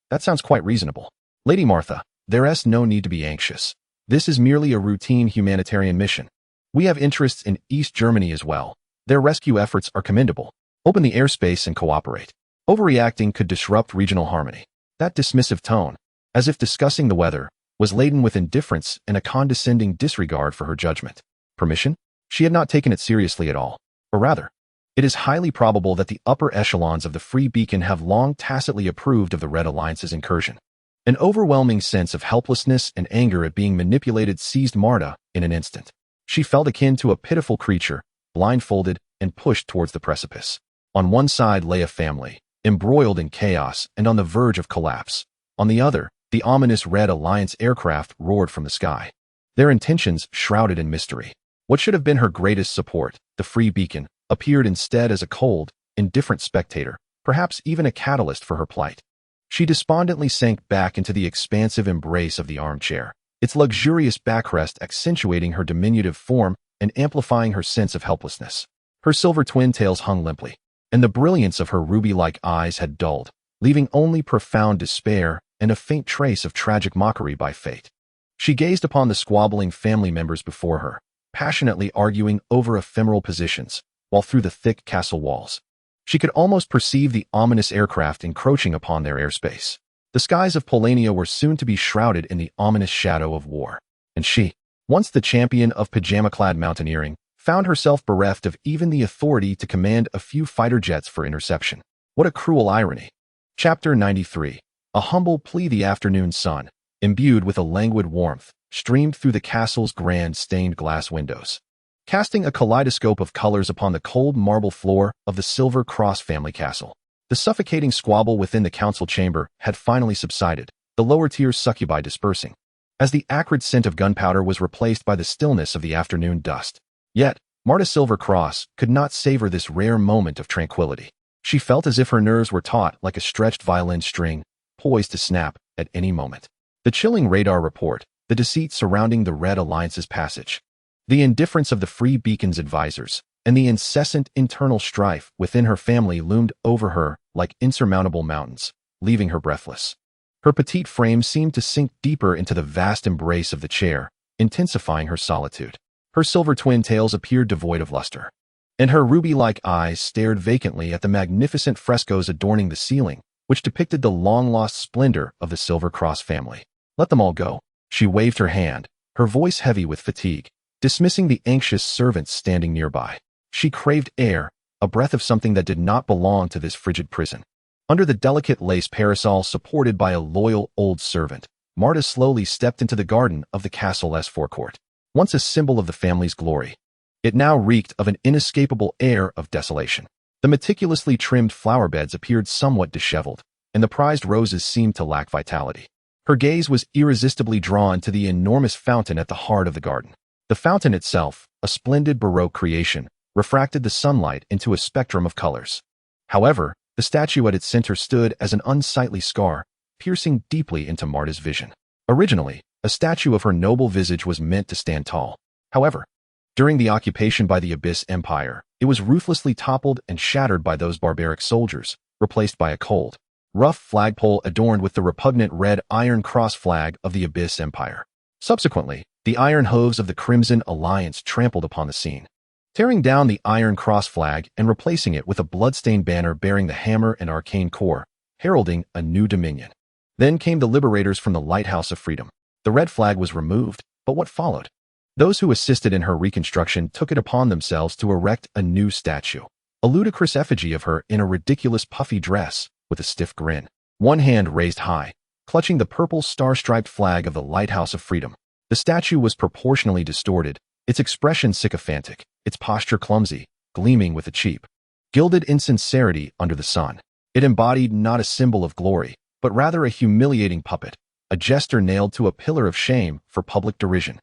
That sounds quite reasonable. Lady Martha, there's no need to be anxious. This is merely a routine humanitarian mission. We have interests in East Germany as well. Their rescue efforts are commendable. Open the airspace and cooperate. Overreacting could disrupt regional harmony. That dismissive tone, as if discussing the weather, was laden with indifference and a condescending disregard for her judgment. Permission? She had not taken it seriously at all. Or rather, it is highly probable that the upper echelons of the Free Beacon have long tacitly approved of the Red Alliance's incursion. An overwhelming sense of helplessness and anger at being manipulated seized Marta in an instant. She felt akin to a pitiful creature, blindfolded and pushed towards the precipice. On one side lay a family, embroiled in chaos and on the verge of collapse. On the other, the ominous Red Alliance aircraft roared from the sky, their intentions shrouded in mystery. What should have been her greatest support, the Free Beacon, appeared instead as a cold, indifferent spectator, perhaps even a catalyst for her plight. She despondently sank back into the expansive embrace of the armchair, its luxurious backrest accentuating her diminutive form and amplifying her sense of helplessness. Her silver twin tails hung limply, and the brilliance of her ruby-like eyes had dulled, leaving only profound despair and a faint trace of tragic mockery by fate. She gazed upon the squabbling family members before her, passionately arguing over ephemeral positions, while through the thick castle walls, she could almost perceive the ominous aircraft encroaching upon their airspace. The skies of Polonia were soon to be shrouded in the ominous shadow of war, and she, once the champion of pajama-clad mountaineering, found herself bereft of even the authority to command a few fighter jets for interception. What a cruel irony. Chapter 93. A humble plea. The afternoon sun, imbued with a languid warmth, streamed through the castle's grand stained glass windows. casting a kaleidoscope of colors upon the cold marble floor of the Silver Cross family castle. The suffocating squabble within the council chamber had finally subsided, the lower-tier succubi dispersing, as the acrid scent of gunpowder was replaced by the stillness of the afternoon dust. Yet, Marta Silvercross could not savor this rare moment of tranquility. She felt as if her nerves were taut like a stretched violin string, poised to snap at any moment. The chilling radar report, the deceit surrounding the Red Alliance's passage, the indifference of the Free Beacon's advisors, and the incessant internal strife within her family loomed over her like insurmountable mountains, leaving her breathless. Her petite frame seemed to sink deeper into the vast embrace of the chair, intensifying her solitude. Her silver twin tails appeared devoid of luster, and her ruby-like eyes stared vacantly at the magnificent frescoes adorning the ceiling, which depicted the long-lost splendor of the Silver Cross family. Let them all go. She waved her hand, her voice heavy with fatigue, dismissing the anxious servants standing nearby. She craved air, a breath of something that did not belong to this frigid prison. Under the delicate lace parasol supported by a loyal old servant, Marta slowly stepped into the garden of the castle's forecourt. Once a symbol of the family's glory, it now reeked of an inescapable air of desolation. The meticulously trimmed flower beds appeared somewhat disheveled, and the prized roses seemed to lack vitality. Her gaze was irresistibly drawn to the enormous fountain at the heart of the garden. The fountain itself, a splendid Baroque creation, refracted the sunlight into a spectrum of colors. However, the statue at its center stood as an unsightly scar, piercing deeply into Marta's vision. Originally, a statue of her noble visage was meant to stand tall. However, during the occupation by the Abyss Empire, it was ruthlessly toppled and shattered by those barbaric soldiers, replaced by a cold, rough flagpole adorned with the repugnant red Iron Cross flag of the Abyss Empire. Subsequently, the iron hooves of the Crimson Alliance trampled upon the scene, tearing down the Iron Cross flag and replacing it with a bloodstained banner bearing the hammer and arcane core, heralding a new dominion. Then came the liberators from the Lighthouse of Freedom. The red flag was removed, but what followed? Those who assisted in her reconstruction took it upon themselves to erect a new statue, a ludicrous effigy of her in a ridiculous puffy dress with a stiff grin, one hand raised high, clutching the purple star-striped flag of the Lighthouse of Freedom. The statue was proportionally distorted, its expression sycophantic, its posture clumsy, gleaming with a cheap, gilded insincerity under the sun. It embodied not a symbol of glory, but rather a humiliating puppet, a jester nailed to a pillar of shame for public derision.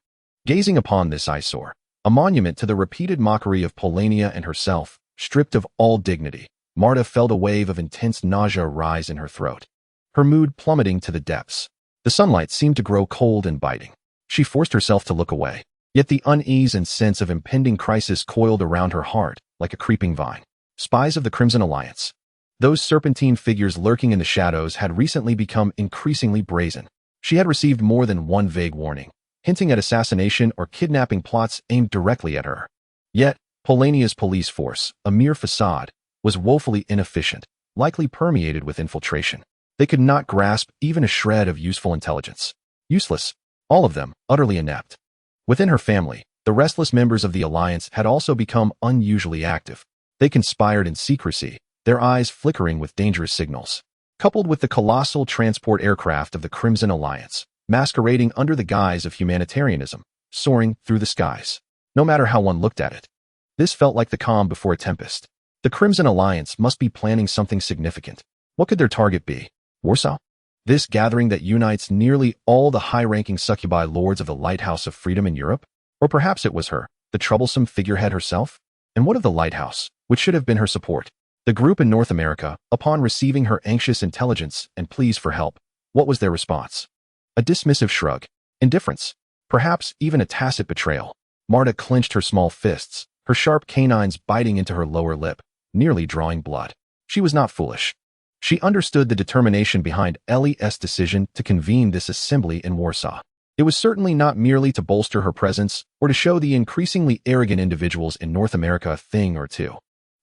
Gazing upon this eyesore, a monument to the repeated mockery of Polania and herself, stripped of all dignity, Marta felt a wave of intense nausea rise in her throat, her mood plummeting to the depths. The sunlight seemed to grow cold and biting. She forced herself to look away, yet the unease and sense of impending crisis coiled around her heart like a creeping vine. Spies of the Crimson Alliance. Those serpentine figures lurking in the shadows had recently become increasingly brazen. She had received more than one vague warning, hinting at assassination or kidnapping plots aimed directly at her. Yet, Polania's police force, a mere facade, was woefully inefficient, likely permeated with infiltration. They could not grasp even a shred of useful intelligence. Useless, all of them, utterly inept. Within her family, the restless members of the Alliance had also become unusually active. They conspired in secrecy, their eyes flickering with dangerous signals. Coupled with the colossal transport aircraft of the Crimson Alliance, masquerading under the guise of humanitarianism, soaring through the skies. No matter how one looked at it, this felt like the calm before a tempest. The Crimson Alliance must be planning something significant. What could their target be? Warsaw? This gathering that unites nearly all the high-ranking succubi lords of the Lighthouse of Freedom in Europe? Or perhaps it was her, the troublesome figurehead herself? And what of the Lighthouse, which should have been her support? The group in North America, upon receiving her anxious intelligence and pleas for help, what was their response? A dismissive shrug, indifference, perhaps even a tacit betrayal. Marta clenched her small fists, her sharp canines biting into her lower lip, nearly drawing blood. She was not foolish. She understood the determination behind Lilyth's decision to convene this assembly in Warsaw. It was certainly not merely to bolster her presence or to show the increasingly arrogant individuals in North America a thing or two.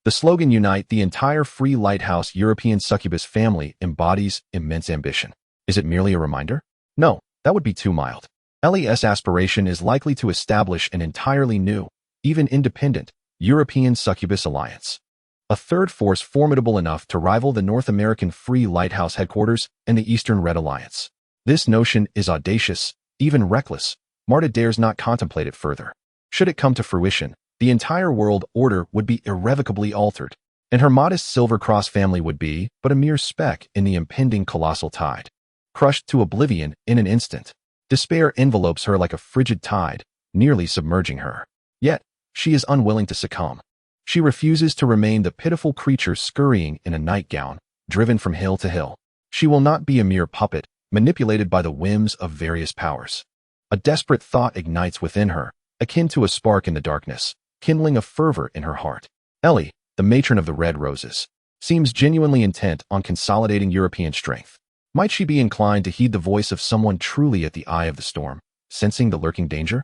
The slogan "Unite the entire Free Lighthouse European Succubus family" embodies immense ambition. Is it merely a reminder? No, that would be too mild. Lilyth's aspiration is likely to establish an entirely new, even independent, European Succubus alliance. A third force formidable enough to rival the North American Free Lighthouse headquarters and the Eastern Red Alliance. This notion is audacious, even reckless. Marta dares not contemplate it further. Should it come to fruition, the entire world order would be irrevocably altered, and her modest Silver Cross family would be but a mere speck in the impending colossal tide. Crushed to oblivion in an instant, despair envelopes her like a frigid tide, nearly submerging her. Yet, she is unwilling to succumb. She refuses to remain the pitiful creature scurrying in a nightgown, driven from hill to hill. She will not be a mere puppet, manipulated by the whims of various powers. A desperate thought ignites within her, akin to a spark in the darkness, kindling a fervor in her heart. Ellie, the matron of the Red Roses, seems genuinely intent on consolidating European strength. Might she be inclined to heed the voice of someone truly at the eye of the storm, sensing the lurking danger?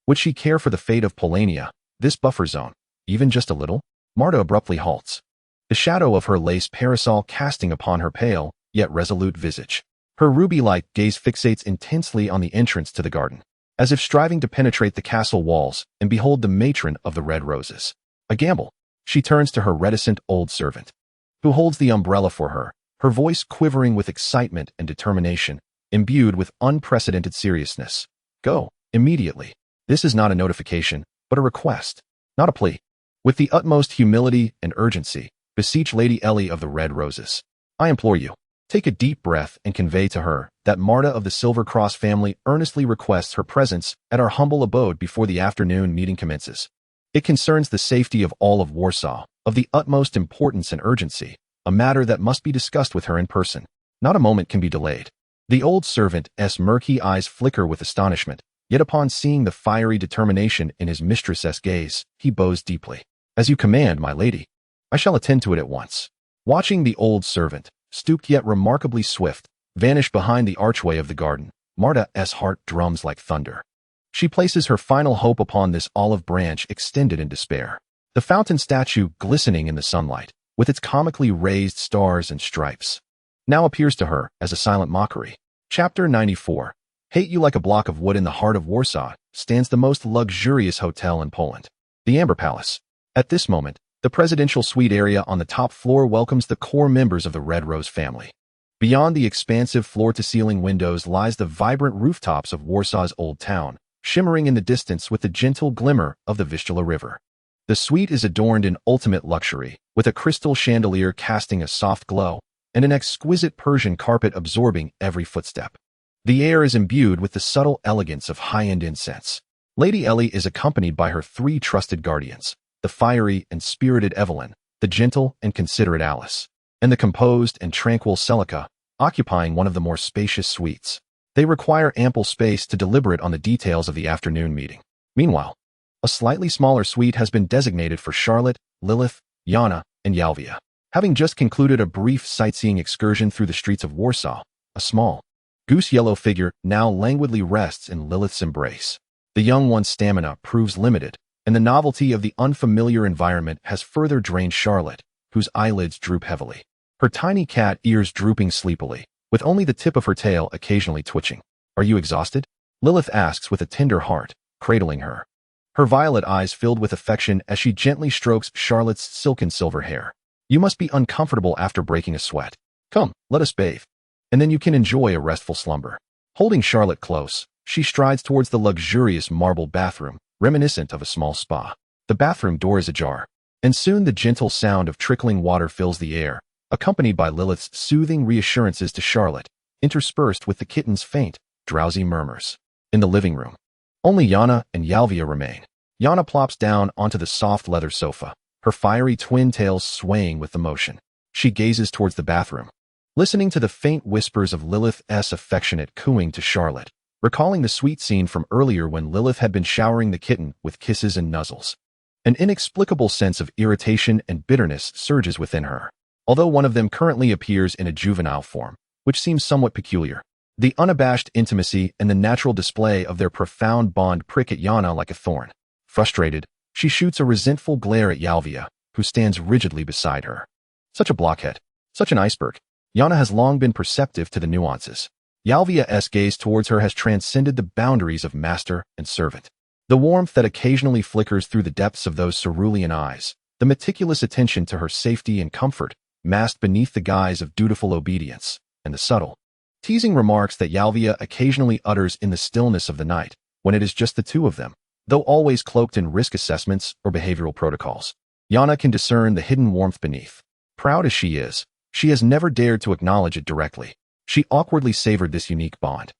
Would she care for the fate of Polania, this buffer zone, even just a little? Marta abruptly halts, the shadow of her lace parasol casting upon her pale, yet resolute visage. Her ruby-like gaze fixates intensely on the entrance to the garden, as if striving to penetrate the castle walls and behold the matron of the Red Roses. A gamble. She turns to her reticent old servant, who holds the umbrella for her, her voice quivering with excitement and determination, imbued with unprecedented seriousness. Go, immediately. This is not a notification, but a request, not a plea. With the utmost humility and urgency, beseech Lady Ellie of the Red Roses. I implore you, take a deep breath and convey to her that Marta of the Silver Cross family earnestly requests her presence at our humble abode before the afternoon meeting commences. It concerns the safety of all of Warsaw, of the utmost importance and urgency, a matter that must be discussed with her in person. Not a moment can be delayed. The old servant's murky eyes flicker with astonishment, yet upon seeing the fiery determination in his mistress's gaze, he bows deeply. As you command, my lady. I shall attend to it at once. Watching the old servant, stooped yet remarkably swift, vanish behind the archway of the garden, Marta's heart drums like thunder. She places her final hope upon this olive branch extended in despair. The fountain statue glistening in the sunlight, with its comically raised stars and stripes, now appears to her as a silent mockery. Chapter 94. Hate you like a block of wood. In the heart of Warsaw stands the most luxurious hotel in Poland, the Amber Palace. At this moment, the presidential suite area on the top floor welcomes the core members of the Red Rose family. Beyond the expansive floor-to-ceiling windows lies the vibrant rooftops of Warsaw's old town, shimmering in the distance with the gentle glimmer of the Vistula River. The suite is adorned in ultimate luxury, with a crystal chandelier casting a soft glow, and an exquisite Persian carpet absorbing every footstep. The air is imbued with the subtle elegance of high-end incense. Lady Ellie is accompanied by her three trusted guardians, the fiery and spirited Evelyn, the gentle and considerate Alice, and the composed and tranquil Celica, occupying one of the more spacious suites. They require ample space to deliberate on the details of the afternoon meeting. Meanwhile, a slightly smaller suite has been designated for Charlotte, Lilyth, Yana, and Yalvia. Having just concluded a brief sightseeing excursion through the streets of Warsaw, a small, goose-yellow figure now languidly rests in Lilyth's embrace. The young one's stamina proves limited, and the novelty of the unfamiliar environment has further drained Charlotte, whose eyelids droop heavily. Her tiny cat ears drooping sleepily, with only the tip of her tail occasionally twitching. Are you exhausted? Lilyth asks with a tender heart, cradling her. Her violet eyes filled with affection as she gently strokes Charlotte's silken silver hair. You must be uncomfortable after breaking a sweat. Come, let us bathe, and then you can enjoy a restful slumber. Holding Charlotte close, she strides towards the luxurious marble bathroom, reminiscent of a small spa. The bathroom door is ajar, and soon the gentle sound of trickling water fills the air, accompanied by Lilyth's soothing reassurances to Charlotte, interspersed with the kitten's faint, drowsy murmurs. In the living room, only Yana and Yalvia remain. Yana plops down onto the soft leather sofa, her fiery twin tails swaying with the motion. She gazes towards the bathroom, listening to the faint whispers of Lilyth's affectionate cooing to Charlotte, recalling the sweet scene from earlier when Lilyth had been showering the kitten with kisses and nuzzles. An inexplicable sense of irritation and bitterness surges within her, although one of them currently appears in a juvenile form, which seems somewhat peculiar. The unabashed intimacy and the natural display of their profound bond prick at Yana like a thorn. Frustrated, she shoots a resentful glare at Yalvia, who stands rigidly beside her. Such a blockhead, such an iceberg. Yana has long been perceptive to the nuances. Yalvia's gaze towards her has transcended the boundaries of master and servant. The warmth that occasionally flickers through the depths of those cerulean eyes, the meticulous attention to her safety and comfort, masked beneath the guise of dutiful obedience, and the subtle, teasing remarks that Yalvia occasionally utters in the stillness of the night, when it is just the two of them, Though always cloaked in risk assessments or behavioral protocols, Yana can discern the hidden warmth beneath. Proud as she is, she has never dared to acknowledge it directly. She awkwardly savored this unique bond.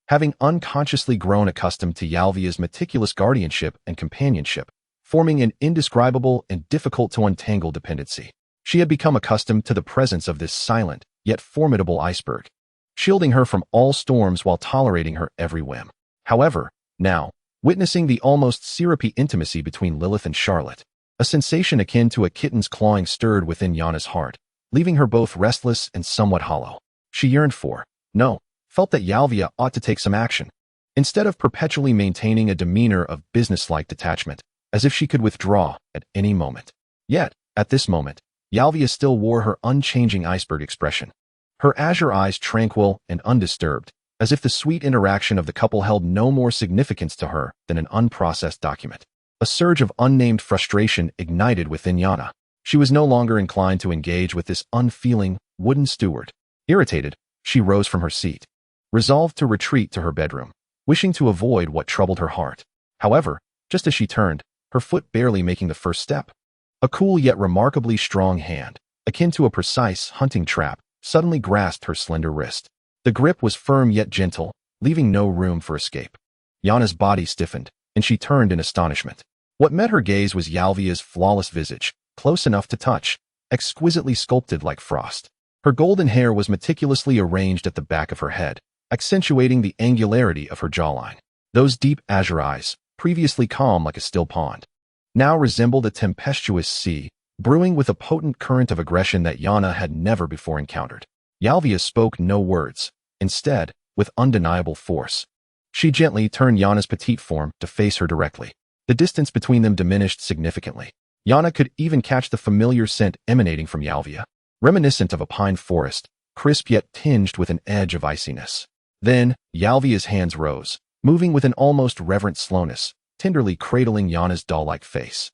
Having unconsciously grown accustomed to Yalvia's meticulous guardianship and companionship, forming an indescribable and difficult to untangle dependency, she had become accustomed to the presence of this silent, yet formidable iceberg, shielding her from all storms while tolerating her every whim. However, now, witnessing the almost syrupy intimacy between Lilyth and Charlotte, a sensation akin to a kitten's clawing stirred within Yana's heart, leaving her both restless and somewhat hollow. She yearned for, no, felt that Yalvia ought to take some action. Instead of perpetually maintaining a demeanor of businesslike detachment, as if she could withdraw at any moment. Yet, at this moment, Yalvia still wore her unchanging iceberg expression. Her azure eyes tranquil and undisturbed, as if the sweet interaction of the couple held no more significance to her than an unprocessed document. A surge of unnamed frustration ignited within Yana. She was no longer inclined to engage with this unfeeling, wooden steward. Irritated, she rose from her seat, resolved to retreat to her bedroom, wishing to avoid what troubled her heart. However, just as she turned, her foot barely making the first step, a cool yet remarkably strong hand, akin to a precise hunting trap, suddenly grasped her slender wrist. The grip was firm yet gentle, leaving no room for escape. Yana's body stiffened, and she turned in astonishment. What met her gaze was Yalvia's flawless visage, close enough to touch, exquisitely sculpted like frost. Her golden hair was meticulously arranged at the back of her head, accentuating the angularity of her jawline. Those deep azure eyes, previously calm like a still pond, now resembled a tempestuous sea, brewing with a potent current of aggression that Yana had never before encountered. Yalvia spoke no words. Instead, with undeniable force, she gently turned Yana's petite form to face her directly. The distance between them diminished significantly. Yana could even catch the familiar scent emanating from Yalvia, reminiscent of a pine forest, crisp yet tinged with an edge of iciness. Then, Yalvia's hands rose, moving with an almost reverent slowness, tenderly cradling Yana's doll-like face.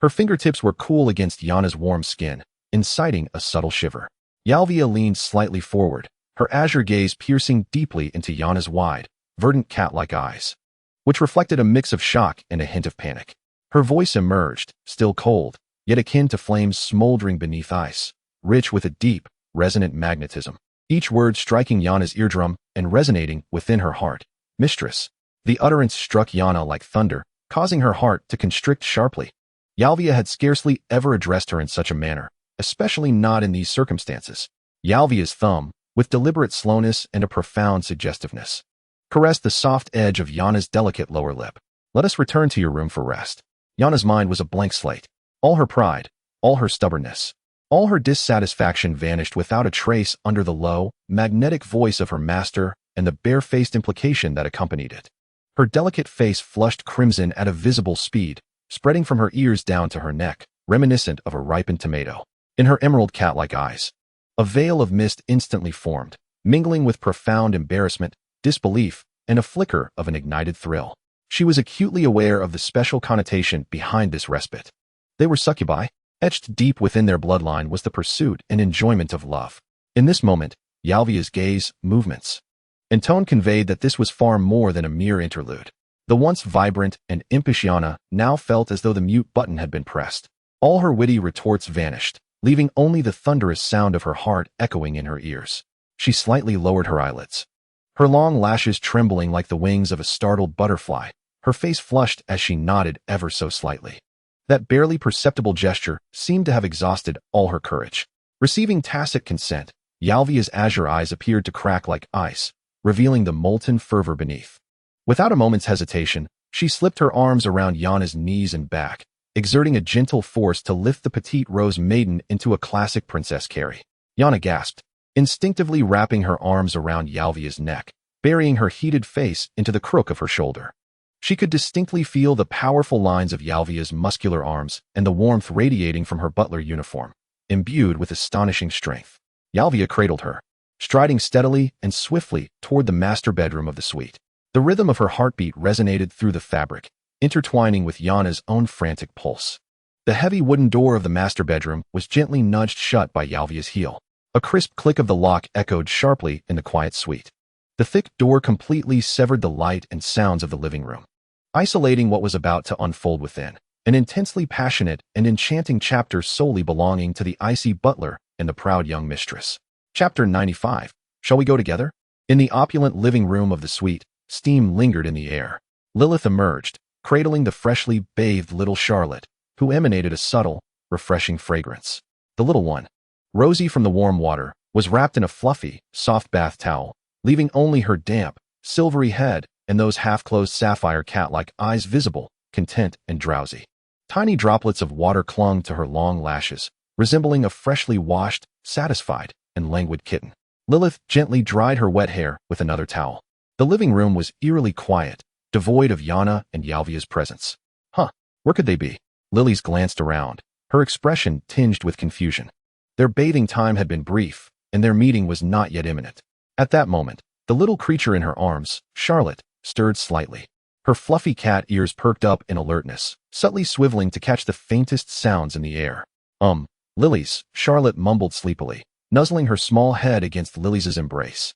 Her fingertips were cool against Yana's warm skin, inciting a subtle shiver. Yalvia leaned slightly forward, her azure gaze piercing deeply into Yana's wide, verdant cat-like eyes, which reflected a mix of shock and a hint of panic. Her voice emerged, still cold, yet akin to flames smoldering beneath ice, rich with a deep, resonant magnetism, each word striking Yana's eardrum and resonating within her heart. Mistress. The utterance struck Yana like thunder, causing her heart to constrict sharply. Yalvia had scarcely ever addressed her in such a manner, especially not in these circumstances. Yalvia's thumb, with deliberate slowness and a profound suggestiveness, caressed the soft edge of Yana's delicate lower lip. Let us return to your room for rest. Yana's mind was a blank slate. All her pride, all her stubbornness, all her dissatisfaction vanished without a trace under the low, magnetic voice of her master and the bare-faced implication that accompanied it. Her delicate face flushed crimson at a visible speed, spreading from her ears down to her neck, reminiscent of a ripened tomato. In her emerald cat-like eyes, a veil of mist instantly formed, mingling with profound embarrassment, disbelief, and a flicker of an ignited thrill. She was acutely aware of the special connotation behind this respite. They were succubi. Etched deep within their bloodline was the pursuit and enjoyment of love. In this moment, Yalvia's gaze, movements, and tone conveyed that this was far more than a mere interlude. The once vibrant and impish Yana now felt as though the mute button had been pressed. All her witty retorts vanished, leaving only the thunderous sound of her heart echoing in her ears. She slightly lowered her eyelids, her long lashes trembling like the wings of a startled butterfly, her face flushed as she nodded ever so slightly. That barely perceptible gesture seemed to have exhausted all her courage. Receiving tacit consent, Yalvia's azure eyes appeared to crack like ice, revealing the molten fervor beneath. Without a moment's hesitation, she slipped her arms around Yana's knees and back, exerting a gentle force to lift the petite rose maiden into a classic princess carry. Yana gasped, instinctively wrapping her arms around Yalvia's neck, burying her heated face into the crook of her shoulder. She could distinctly feel the powerful lines of Yalvia's muscular arms and the warmth radiating from her butler uniform, imbued with astonishing strength. Yalvia cradled her, striding steadily and swiftly toward the master bedroom of the suite. The rhythm of her heartbeat resonated through the fabric, intertwining with Yana's own frantic pulse. The heavy wooden door of the master bedroom was gently nudged shut by Yalvia's heel. A crisp click of the lock echoed sharply in the quiet suite. The thick door completely severed the light and sounds of the living room. isolating what was about to unfold within. An intensely passionate and enchanting chapter solely belonging to the icy butler and the proud young mistress. Chapter 95. Shall we go together? In the opulent living room of the suite, steam lingered in the air. Lilyth emerged, cradling the freshly bathed little Charlotte, who emanated a subtle, refreshing fragrance. The little one, rosy from the warm water, was wrapped in a fluffy, soft bath towel, leaving only her damp, silvery head and those half-closed sapphire cat-like eyes visible, content and drowsy. Tiny droplets of water clung to her long lashes, resembling a freshly washed, satisfied, and languid kitten. Lilyth gently dried her wet hair with another towel. The living room was eerily quiet, devoid of Yana and Yalvia's presence. Where could they be? Lilyth glanced around, her expression tinged with confusion. Their bathing time had been brief, and their meeting was not yet imminent. At that moment, the little creature in her arms, Charlotte, stirred slightly. Her fluffy cat ears perked up in alertness, subtly swiveling to catch the faintest sounds in the air. Lilyth, Charlotte mumbled sleepily, nuzzling her small head against Lilyth's embrace.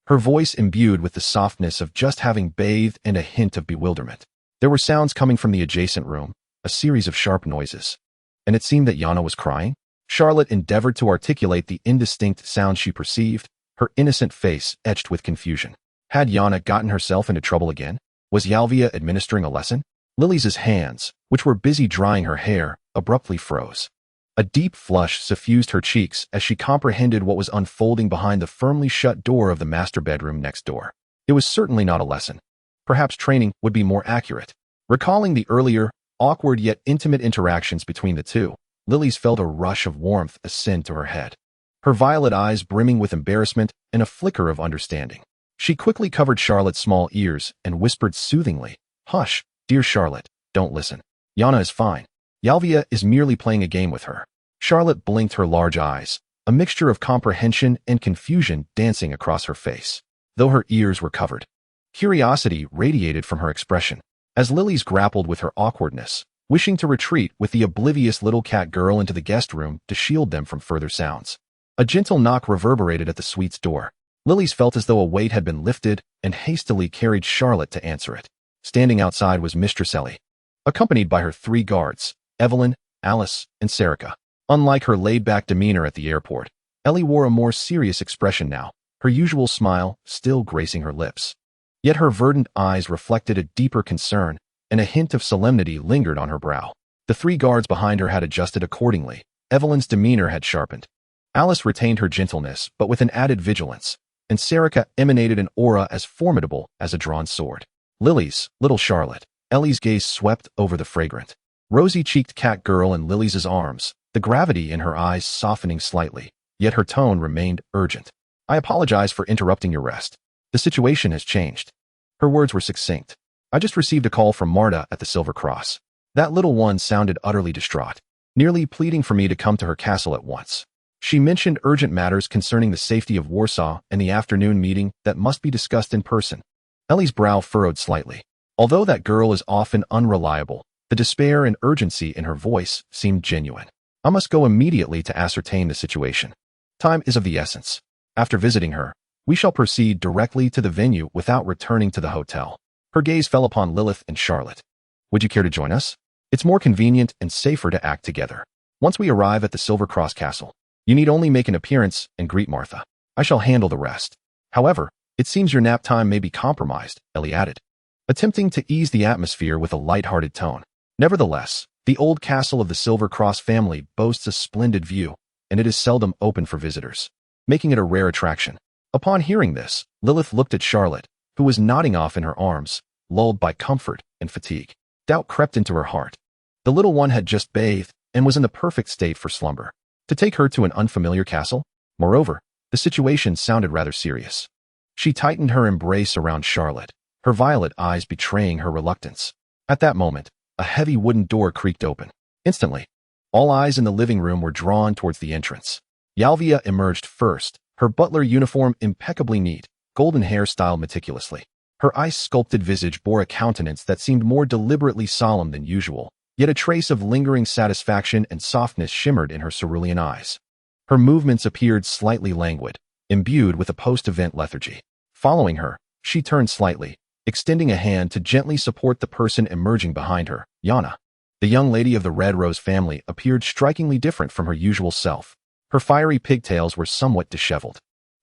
Her voice imbued with the softness of just having bathed and a hint of bewilderment. There were sounds coming from the adjacent room, a series of sharp noises. And it seemed that Yana was crying. Charlotte endeavored to articulate the indistinct sound she perceived, her innocent face etched with confusion. Had Yana gotten herself into trouble again? Was Yalvia administering a lesson? Lilyth's hands, which were busy drying her hair, abruptly froze. A deep flush suffused her cheeks as she comprehended what was unfolding behind the firmly shut door of the master bedroom next door. It was certainly not a lesson. Perhaps training would be more accurate. Recalling the earlier, awkward yet intimate interactions between the two, Lilyth felt a rush of warmth ascend to her head, her violet eyes brimming with embarrassment and a flicker of understanding. She quickly covered Charlotte's small ears and whispered soothingly, "Hush, dear Charlotte, don't listen. Yana is fine. Yalvia is merely playing a game with her." Charlotte blinked her large eyes, a mixture of comprehension and confusion dancing across her face, though her ears were covered. Curiosity radiated from her expression, as Lilyth grappled with her awkwardness, wishing to retreat with the oblivious little cat girl into the guest room to shield them from further sounds. A gentle knock reverberated at the suite's door. Lilyth felt as though a weight had been lifted and hastily carried Charlotte to answer it. Standing outside was Mistress Ellie, accompanied by her 3 guards, Evelyn, Alice, and Serica. Unlike her laid-back demeanor at the airport, Ellie wore a more serious expression now, her usual smile still gracing her lips. Yet her verdant eyes reflected a deeper concern, and a hint of solemnity lingered on her brow. The 3 guards behind her had adjusted accordingly. Evelyn's demeanor had sharpened. Alice retained her gentleness, but with an added vigilance, and Serica emanated an aura as formidable as a drawn sword. Lilyth, little Charlotte. Ellie's gaze swept over the fragrant, rosy-cheeked cat girl in Lilyth's arms, the gravity in her eyes softening slightly, yet her tone remained urgent. "I apologize for interrupting your rest. The situation has changed." Her words were succinct. "I just received a call from Marta at the Silver Cross. That little one sounded utterly distraught, nearly pleading for me to come to her castle at once. She mentioned urgent matters concerning the safety of Warsaw and the afternoon meeting that must be discussed in person." Ellie's brow furrowed slightly. Although that girl is often unreliable, the despair and urgency in her voice seemed genuine. "I must go immediately to ascertain the situation. Time is of the essence. After visiting her, we shall proceed directly to the venue without returning to the hotel." Her gaze fell upon Lilyth and Charlotte. "Would you care to join us? It's more convenient and safer to act together. Once we arrive at the Silver Cross Castle, you need only make an appearance and greet Martha. I shall handle the rest. However, it seems your nap time may be compromised," Ellie added, attempting to ease the atmosphere with a light-hearted tone. Nevertheless, the old castle of the Silver Cross family boasts a splendid view, and it is seldom open for visitors, making it a rare attraction. Upon hearing this, Lilyth looked at Charlotte, who was nodding off in her arms, lulled by comfort and fatigue. Doubt crept into her heart. The little one had just bathed and was in the perfect state for slumber. To take her to an unfamiliar castle? Moreover, the situation sounded rather serious. She tightened her embrace around Charlotte, her violet eyes betraying her reluctance. At that moment, a heavy wooden door creaked open. Instantly, all eyes in the living room were drawn towards the entrance. Yalvia emerged first, her butler uniform impeccably neat, golden hair styled meticulously. Her ice-sculpted visage bore a countenance that seemed more deliberately solemn than usual, yet a trace of lingering satisfaction and softness shimmered in her cerulean eyes. Her movements appeared slightly languid, imbued with a post-event lethargy. Following her, she turned slightly, extending a hand to gently support the person emerging behind her, Yana. The young lady of the Red Rose family appeared strikingly different from her usual self. Her fiery pigtails were somewhat disheveled,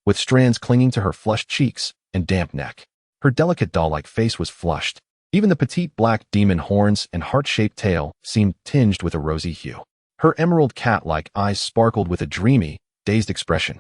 with strands clinging to her flushed cheeks and damp neck. Her delicate doll-like face was flushed. Even the petite black demon horns and heart-shaped tail seemed tinged with a rosy hue. Her emerald cat-like eyes sparkled with a dreamy, dazed expression,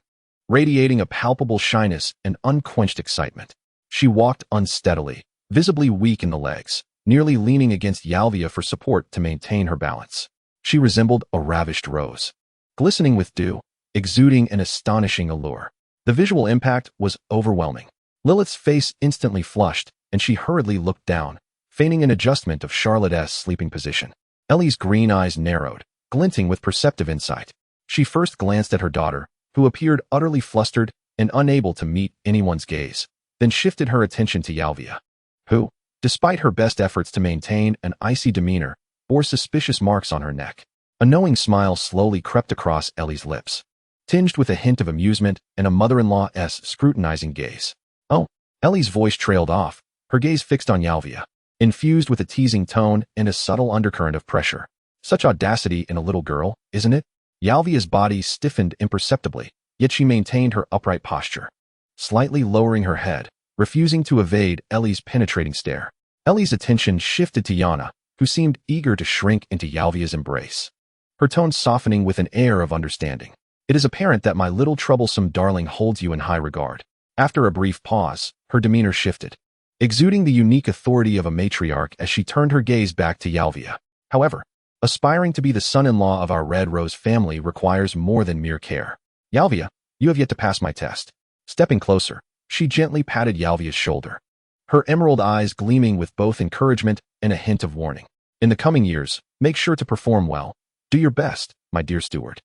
radiating a palpable shyness and unquenched excitement. She walked unsteadily, visibly weak in the legs, nearly leaning against Yalvia for support to maintain her balance. She resembled a ravished rose, glistening with dew, exuding an astonishing allure. The visual impact was overwhelming. Lilyth's face instantly flushed, and she hurriedly looked down, feigning an adjustment of Charlotte's sleeping position. Ellie's green eyes narrowed, glinting with perceptive insight. She first glanced at her daughter, who appeared utterly flustered and unable to meet anyone's gaze, then shifted her attention to Yalvia, who, despite her best efforts to maintain an icy demeanor, bore suspicious marks on her neck. A knowing smile slowly crept across Ellie's lips, tinged with a hint of amusement and a mother-in-law's scrutinizing gaze. Oh, Ellie's voice trailed off, her gaze fixed on Yalvia, infused with a teasing tone and a subtle undercurrent of pressure. Such audacity in a little girl, isn't it? Yalvia's body stiffened imperceptibly, yet she maintained her upright posture, slightly lowering her head, refusing to evade Ellie's penetrating stare. Ellie's attention shifted to Yana, who seemed eager to shrink into Yalvia's embrace, her tone softening with an air of understanding. It is apparent that my little troublesome darling holds you in high regard. After a brief pause, her demeanor shifted, exuding the unique authority of a matriarch as she turned her gaze back to Yalvia. However, aspiring to be the son-in-law of our Red Rose family requires more than mere care. Yalvia, you have yet to pass my test. Stepping closer, she gently patted Yalvia's shoulder, her emerald eyes gleaming with both encouragement and a hint of warning. In the coming years, make sure to perform well. Do your best, my dear steward.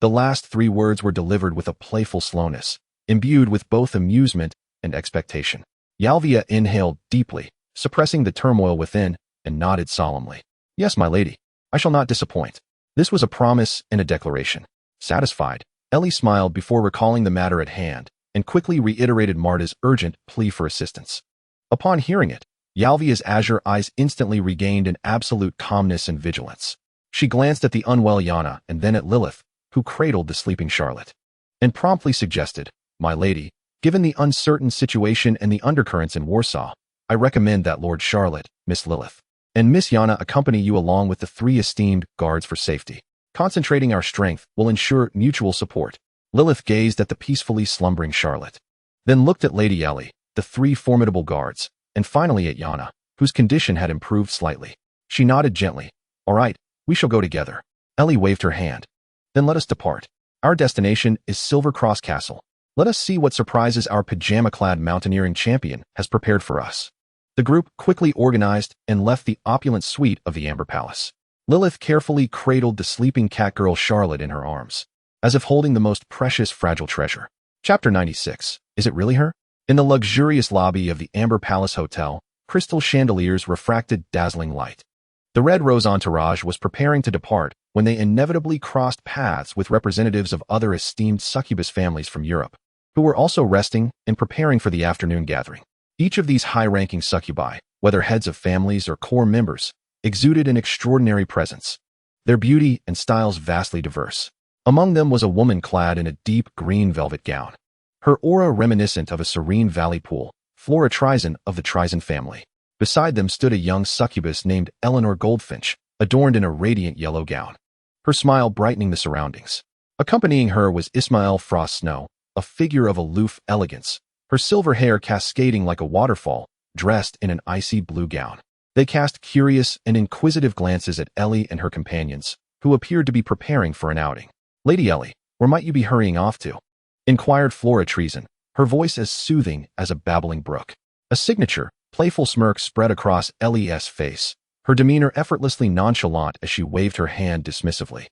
The last 3 words were delivered with a playful slowness, imbued with both amusement and expectation. Yalvia inhaled deeply, suppressing the turmoil within, and nodded solemnly. Yes, my lady, I shall not disappoint. This was a promise and a declaration. Satisfied, Ellie smiled before recalling the matter at hand, and quickly reiterated Marta's urgent plea for assistance. Upon hearing it, Yalvia's azure eyes instantly regained an absolute calmness and vigilance. She glanced at the unwell Yana and then at Lilyth, who cradled the sleeping Charlotte, and promptly suggested, My lady, given the uncertain situation and the undercurrents in Warsaw, I recommend that Lord Charlotte, Miss Lilyth, and Miss Yana accompany you along with the 3 esteemed guards for safety. Concentrating our strength will ensure mutual support. Lilyth gazed at the peacefully slumbering Charlotte, then looked at Lady Ellie, the 3 formidable guards, and finally at Yana, whose condition had improved slightly. She nodded gently. All right, we shall go together. Ellie waved her hand. Then let us depart. Our destination is Silver Cross Castle. Let us see what surprises our pajama-clad mountaineering champion has prepared for us. The group quickly organized and left the opulent suite of the Amber Palace. Lilyth carefully cradled the sleeping catgirl Charlotte in her arms, as if holding the most precious fragile treasure. Chapter 96. Is it really her? In the luxurious lobby of the Amber Palace Hotel, crystal chandeliers refracted dazzling light. The Red Rose entourage was preparing to depart when they inevitably crossed paths with representatives of other esteemed succubus families from Europe, who were also resting and preparing for the afternoon gathering. Each of these high-ranking succubi, whether heads of families or core members, exuded an extraordinary presence, their beauty and styles vastly diverse. Among them was a woman clad in a deep green velvet gown, her aura reminiscent of a serene valley pool, Flora Trison of the Trison family. Beside them stood a young succubus named Eleanor Goldfinch, adorned in a radiant yellow gown, her smile brightening the surroundings. Accompanying her was Ismael Frost Snow, a figure of aloof elegance, her silver hair cascading like a waterfall, dressed in an icy blue gown. They cast curious and inquisitive glances at Ellie and her companions, who appeared to be preparing for an outing. Lady Ellie, where might you be hurrying off to? Inquired Flora Trison, her voice as soothing as a babbling brook. A signature, playful smirk spread across Ellie's face, her demeanor effortlessly nonchalant as she waved her hand dismissively.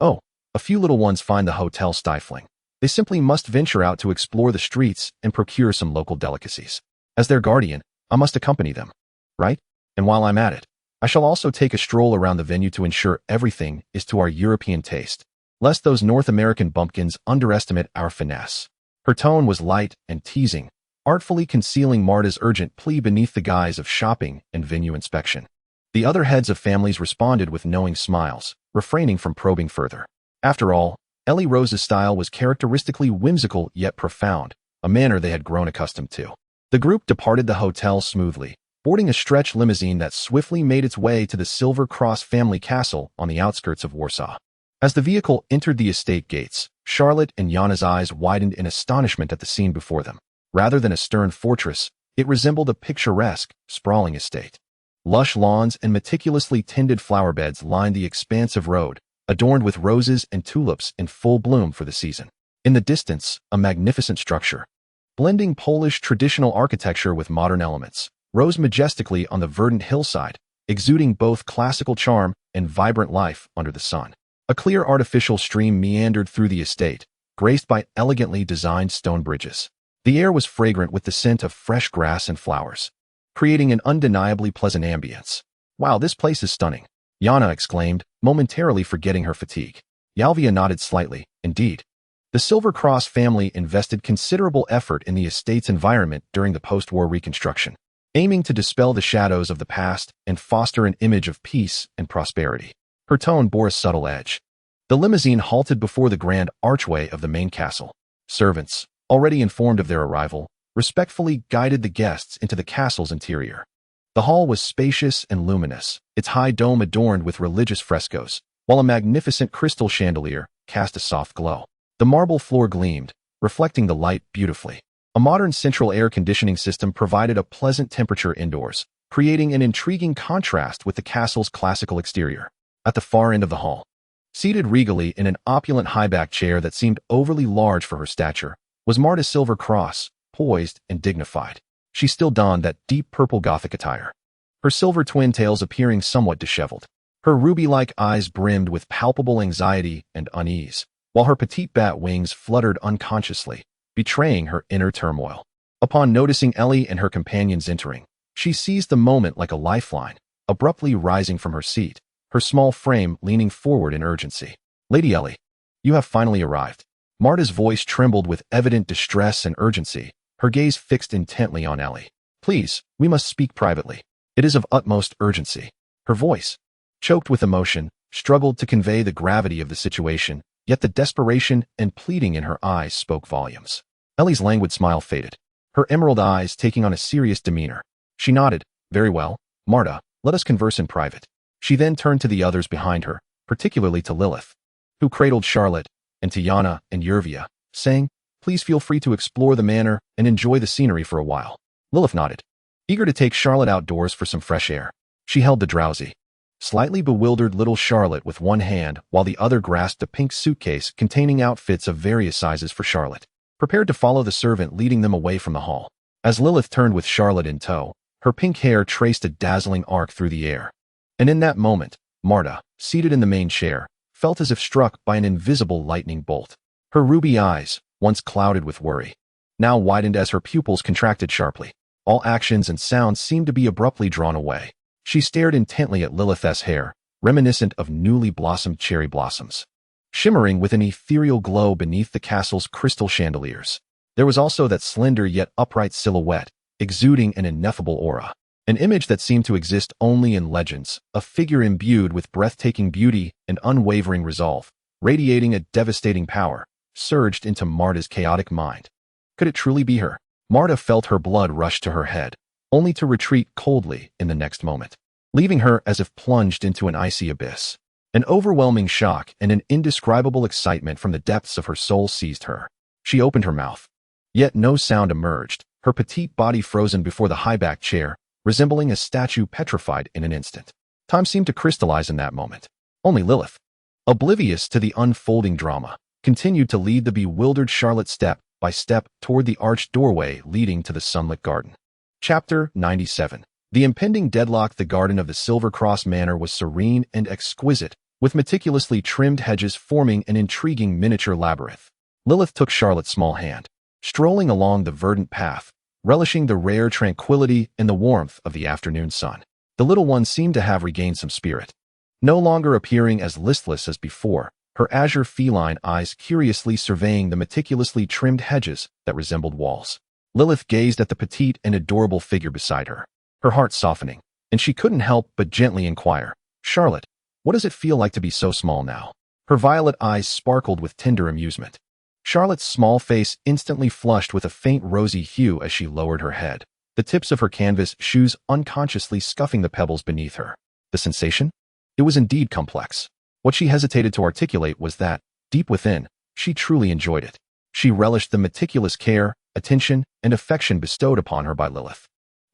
Oh, a few little ones find the hotel stifling. They simply must venture out to explore the streets and procure some local delicacies. As their guardian, I must accompany them, right? And while I'm at it, I shall also take a stroll around the venue to ensure everything is to our European taste, lest those North American bumpkins underestimate our finesse. Her tone was light and teasing, artfully concealing Marta's urgent plea beneath the guise of shopping and venue inspection. The other heads of families responded with knowing smiles, refraining from probing further. After all, Ellie Rose's style was characteristically whimsical yet profound, a manner they had grown accustomed to. The group departed the hotel smoothly, boarding a stretch limousine that swiftly made its way to the Silver Cross family castle on the outskirts of Warsaw. As the vehicle entered the estate gates, Charlotte and Yana's eyes widened in astonishment at the scene before them. Rather than a stern fortress, it resembled a picturesque, sprawling estate. Lush lawns and meticulously tended flower beds lined the expansive road, adorned with roses and tulips in full bloom for the season. In the distance, a magnificent structure, blending Polish traditional architecture with modern elements, rose majestically on the verdant hillside, exuding both classical charm and vibrant life under the sun. A clear artificial stream meandered through the estate, graced by elegantly designed stone bridges. The air was fragrant with the scent of fresh grass and flowers, creating an undeniably pleasant ambience. "Wow, this place is stunning," Yana exclaimed, momentarily forgetting her fatigue. Yalvia nodded slightly. Indeed. The Silver Cross family invested considerable effort in the estate's environment during the post-war reconstruction, aiming to dispel the shadows of the past and foster an image of peace and prosperity. Her tone bore a subtle edge. The limousine halted before the grand archway of the main castle. Servants, already informed of their arrival, respectfully guided the guests into the castle's interior. The hall was spacious and luminous, its high dome adorned with religious frescoes, while a magnificent crystal chandelier cast a soft glow. The marble floor gleamed, reflecting the light beautifully. A modern central air conditioning system provided a pleasant temperature indoors, creating an intriguing contrast with the castle's classical exterior. At the far end of the hall, seated regally in an opulent high-backed chair that seemed overly large for her stature, was Marta Silver Cross, poised and dignified. She still donned that deep purple Gothic attire, her silver twin tails appearing somewhat disheveled. Her ruby-like eyes brimmed with palpable anxiety and unease, while her petite bat wings fluttered unconsciously, betraying her inner turmoil. Upon noticing Ellie and her companions entering, she seized the moment like a lifeline, abruptly rising from her seat, her small frame leaning forward in urgency. "Lady Ellie, you have finally arrived." Marta's voice trembled with evident distress and urgency, her gaze fixed intently on Ellie. "Please, we must speak privately. It is of utmost urgency." Her voice, choked with emotion, struggled to convey the gravity of the situation, yet the desperation and pleading in her eyes spoke volumes. Ellie's languid smile faded, her emerald eyes taking on a serious demeanor. She nodded. "Very well, Marta, let us converse in private." She then turned to the others behind her, particularly to Lilyth, who cradled Charlotte, and to Yana and Yurvia, saying, "Please feel free to explore the manor and enjoy the scenery for a while." Lilyth nodded, eager to take Charlotte outdoors for some fresh air. She held the drowsy, slightly bewildered little Charlotte with one hand while the other grasped a pink suitcase containing outfits of various sizes for Charlotte, prepared to follow the servant leading them away from the hall. As Lilyth turned with Charlotte in tow, her pink hair traced a dazzling arc through the air. And in that moment, Marta, seated in the main chair, felt as if struck by an invisible lightning bolt. Her ruby eyes, once clouded with worry, now widened as her pupils contracted sharply. All actions and sounds seemed to be abruptly drawn away. She stared intently at Lilyth's hair, reminiscent of newly blossomed cherry blossoms, shimmering with an ethereal glow beneath the castle's crystal chandeliers. There was also that slender yet upright silhouette, exuding an ineffable aura. An image that seemed to exist only in legends, a figure imbued with breathtaking beauty and unwavering resolve, radiating a devastating power, surged into Marta's chaotic mind. Could it truly be her? Marta felt her blood rush to her head, only to retreat coldly in the next moment, leaving her as if plunged into an icy abyss. An overwhelming shock and an indescribable excitement from the depths of her soul seized her. She opened her mouth, yet no sound emerged, her petite body frozen before the high-backed chair, resembling a statue petrified in an instant. Time seemed to crystallize in that moment. Only Lilyth, oblivious to the unfolding drama, continued to lead the bewildered Charlotte step by step toward the arched doorway leading to the sunlit garden. Chapter 97. The impending deadlock. The garden of the Silver Cross Manor was serene and exquisite, with meticulously trimmed hedges forming an intriguing miniature labyrinth. Lilyth took Charlotte's small hand, strolling along the verdant path, relishing the rare tranquility and the warmth of the afternoon sun. The little one seemed to have regained some spirit. No longer appearing as listless as before, her azure feline eyes curiously surveying the meticulously trimmed hedges that resembled walls. Lilyth gazed at the petite and adorable figure beside her, her heart softening, and she couldn't help but gently inquire, "Charlotte, what does it feel like to be so small now?" Her violet eyes sparkled with tender amusement. Charlotte's small face instantly flushed with a faint rosy hue as she lowered her head, the tips of her canvas shoes unconsciously scuffing the pebbles beneath her. The sensation? It was indeed complex. What she hesitated to articulate was that, deep within, she truly enjoyed it. She relished the meticulous care, attention, and affection bestowed upon her by Lilyth.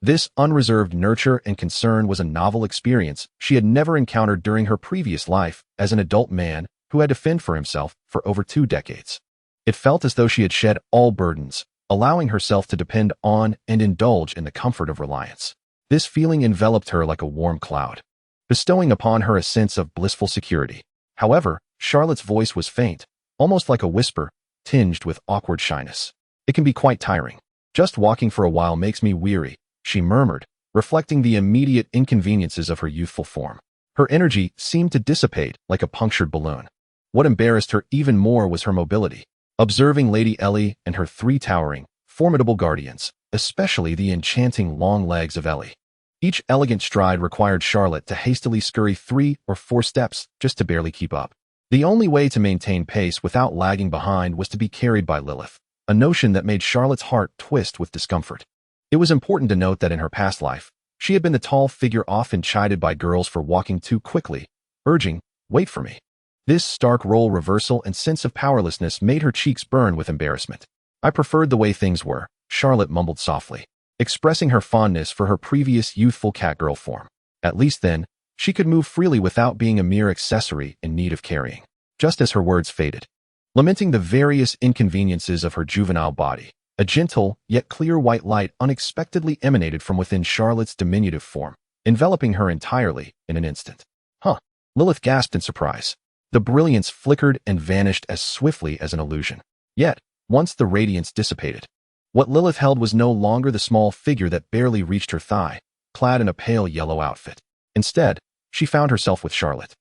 This unreserved nurture and concern was a novel experience she had never encountered during her previous life as an adult man who had to fend for himself for over 2 decades. It felt as though she had shed all burdens, allowing herself to depend on and indulge in the comfort of reliance. This feeling enveloped her like a warm cloud, bestowing upon her a sense of blissful security. However, Charlotte's voice was faint, almost like a whisper, tinged with awkward shyness. "It can be quite tiring. Just walking for a while makes me weary," she murmured, reflecting the immediate inconveniences of her youthful form. Her energy seemed to dissipate like a punctured balloon. What embarrassed her even more was her mobility. Observing Lady Ellie and her 3 towering, formidable guardians, especially the enchanting long legs of Ellie. Each elegant stride required Charlotte to hastily scurry 3 or 4 steps just to barely keep up. The only way to maintain pace without lagging behind was to be carried by Lilyth, a notion that made Charlotte's heart twist with discomfort. It was important to note that in her past life, she had been the tall figure often chided by girls for walking too quickly, urging, "Wait for me." This stark role reversal and sense of powerlessness made her cheeks burn with embarrassment. "I preferred the way things were," Charlotte mumbled softly, expressing her fondness for her previous youthful catgirl form. At least then, she could move freely without being a mere accessory in need of carrying. Just as her words faded, lamenting the various inconveniences of her juvenile body, a gentle yet clear white light unexpectedly emanated from within Charlotte's diminutive form, enveloping her entirely in an instant. "Huh," Lilyth gasped in surprise. The brilliance flickered and vanished as swiftly as an illusion. Yet, once the radiance dissipated, what Lilyth held was no longer the small figure that barely reached her thigh, clad in a pale yellow outfit. Instead, she found herself with Charlotte,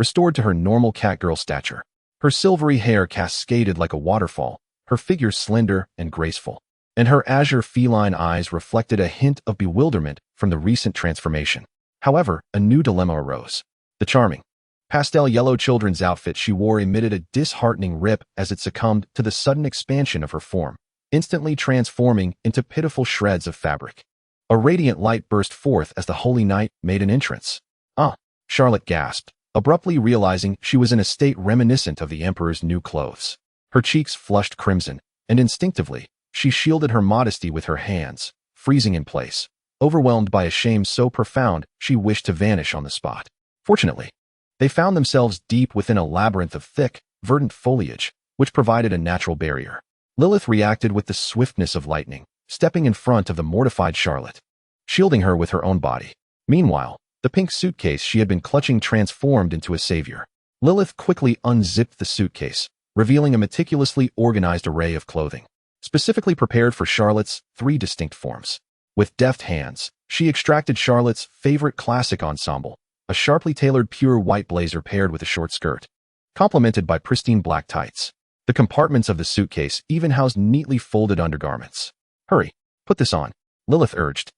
restored to her normal catgirl stature. Her silvery hair cascaded like a waterfall, her figure slender and graceful, and her azure feline eyes reflected a hint of bewilderment from the recent transformation. However, a new dilemma arose. The charming, pastel yellow children's outfit she wore emitted a disheartening rip as it succumbed to the sudden expansion of her form, instantly transforming into pitiful shreds of fabric. A radiant light burst forth as the holy night made an entrance. "Ah," Charlotte gasped, abruptly realizing she was in a state reminiscent of the Emperor's new clothes. Her cheeks flushed crimson, and instinctively, she shielded her modesty with her hands, freezing in place, overwhelmed by a shame so profound she wished to vanish on the spot. Fortunately, they found themselves deep within a labyrinth of thick, verdant foliage, which provided a natural barrier. Lilyth reacted with the swiftness of lightning, stepping in front of the mortified Charlotte, shielding her with her own body. Meanwhile, the pink suitcase she had been clutching transformed into a savior. Lilyth quickly unzipped the suitcase, revealing a meticulously organized array of clothing, specifically prepared for Charlotte's 3 distinct forms. With deft hands, she extracted Charlotte's favorite classic ensemble, a sharply tailored pure white blazer paired with a short skirt, complemented by pristine black tights. The compartments of the suitcase even housed neatly folded undergarments. "Hurry, put this on," Lilyth urged,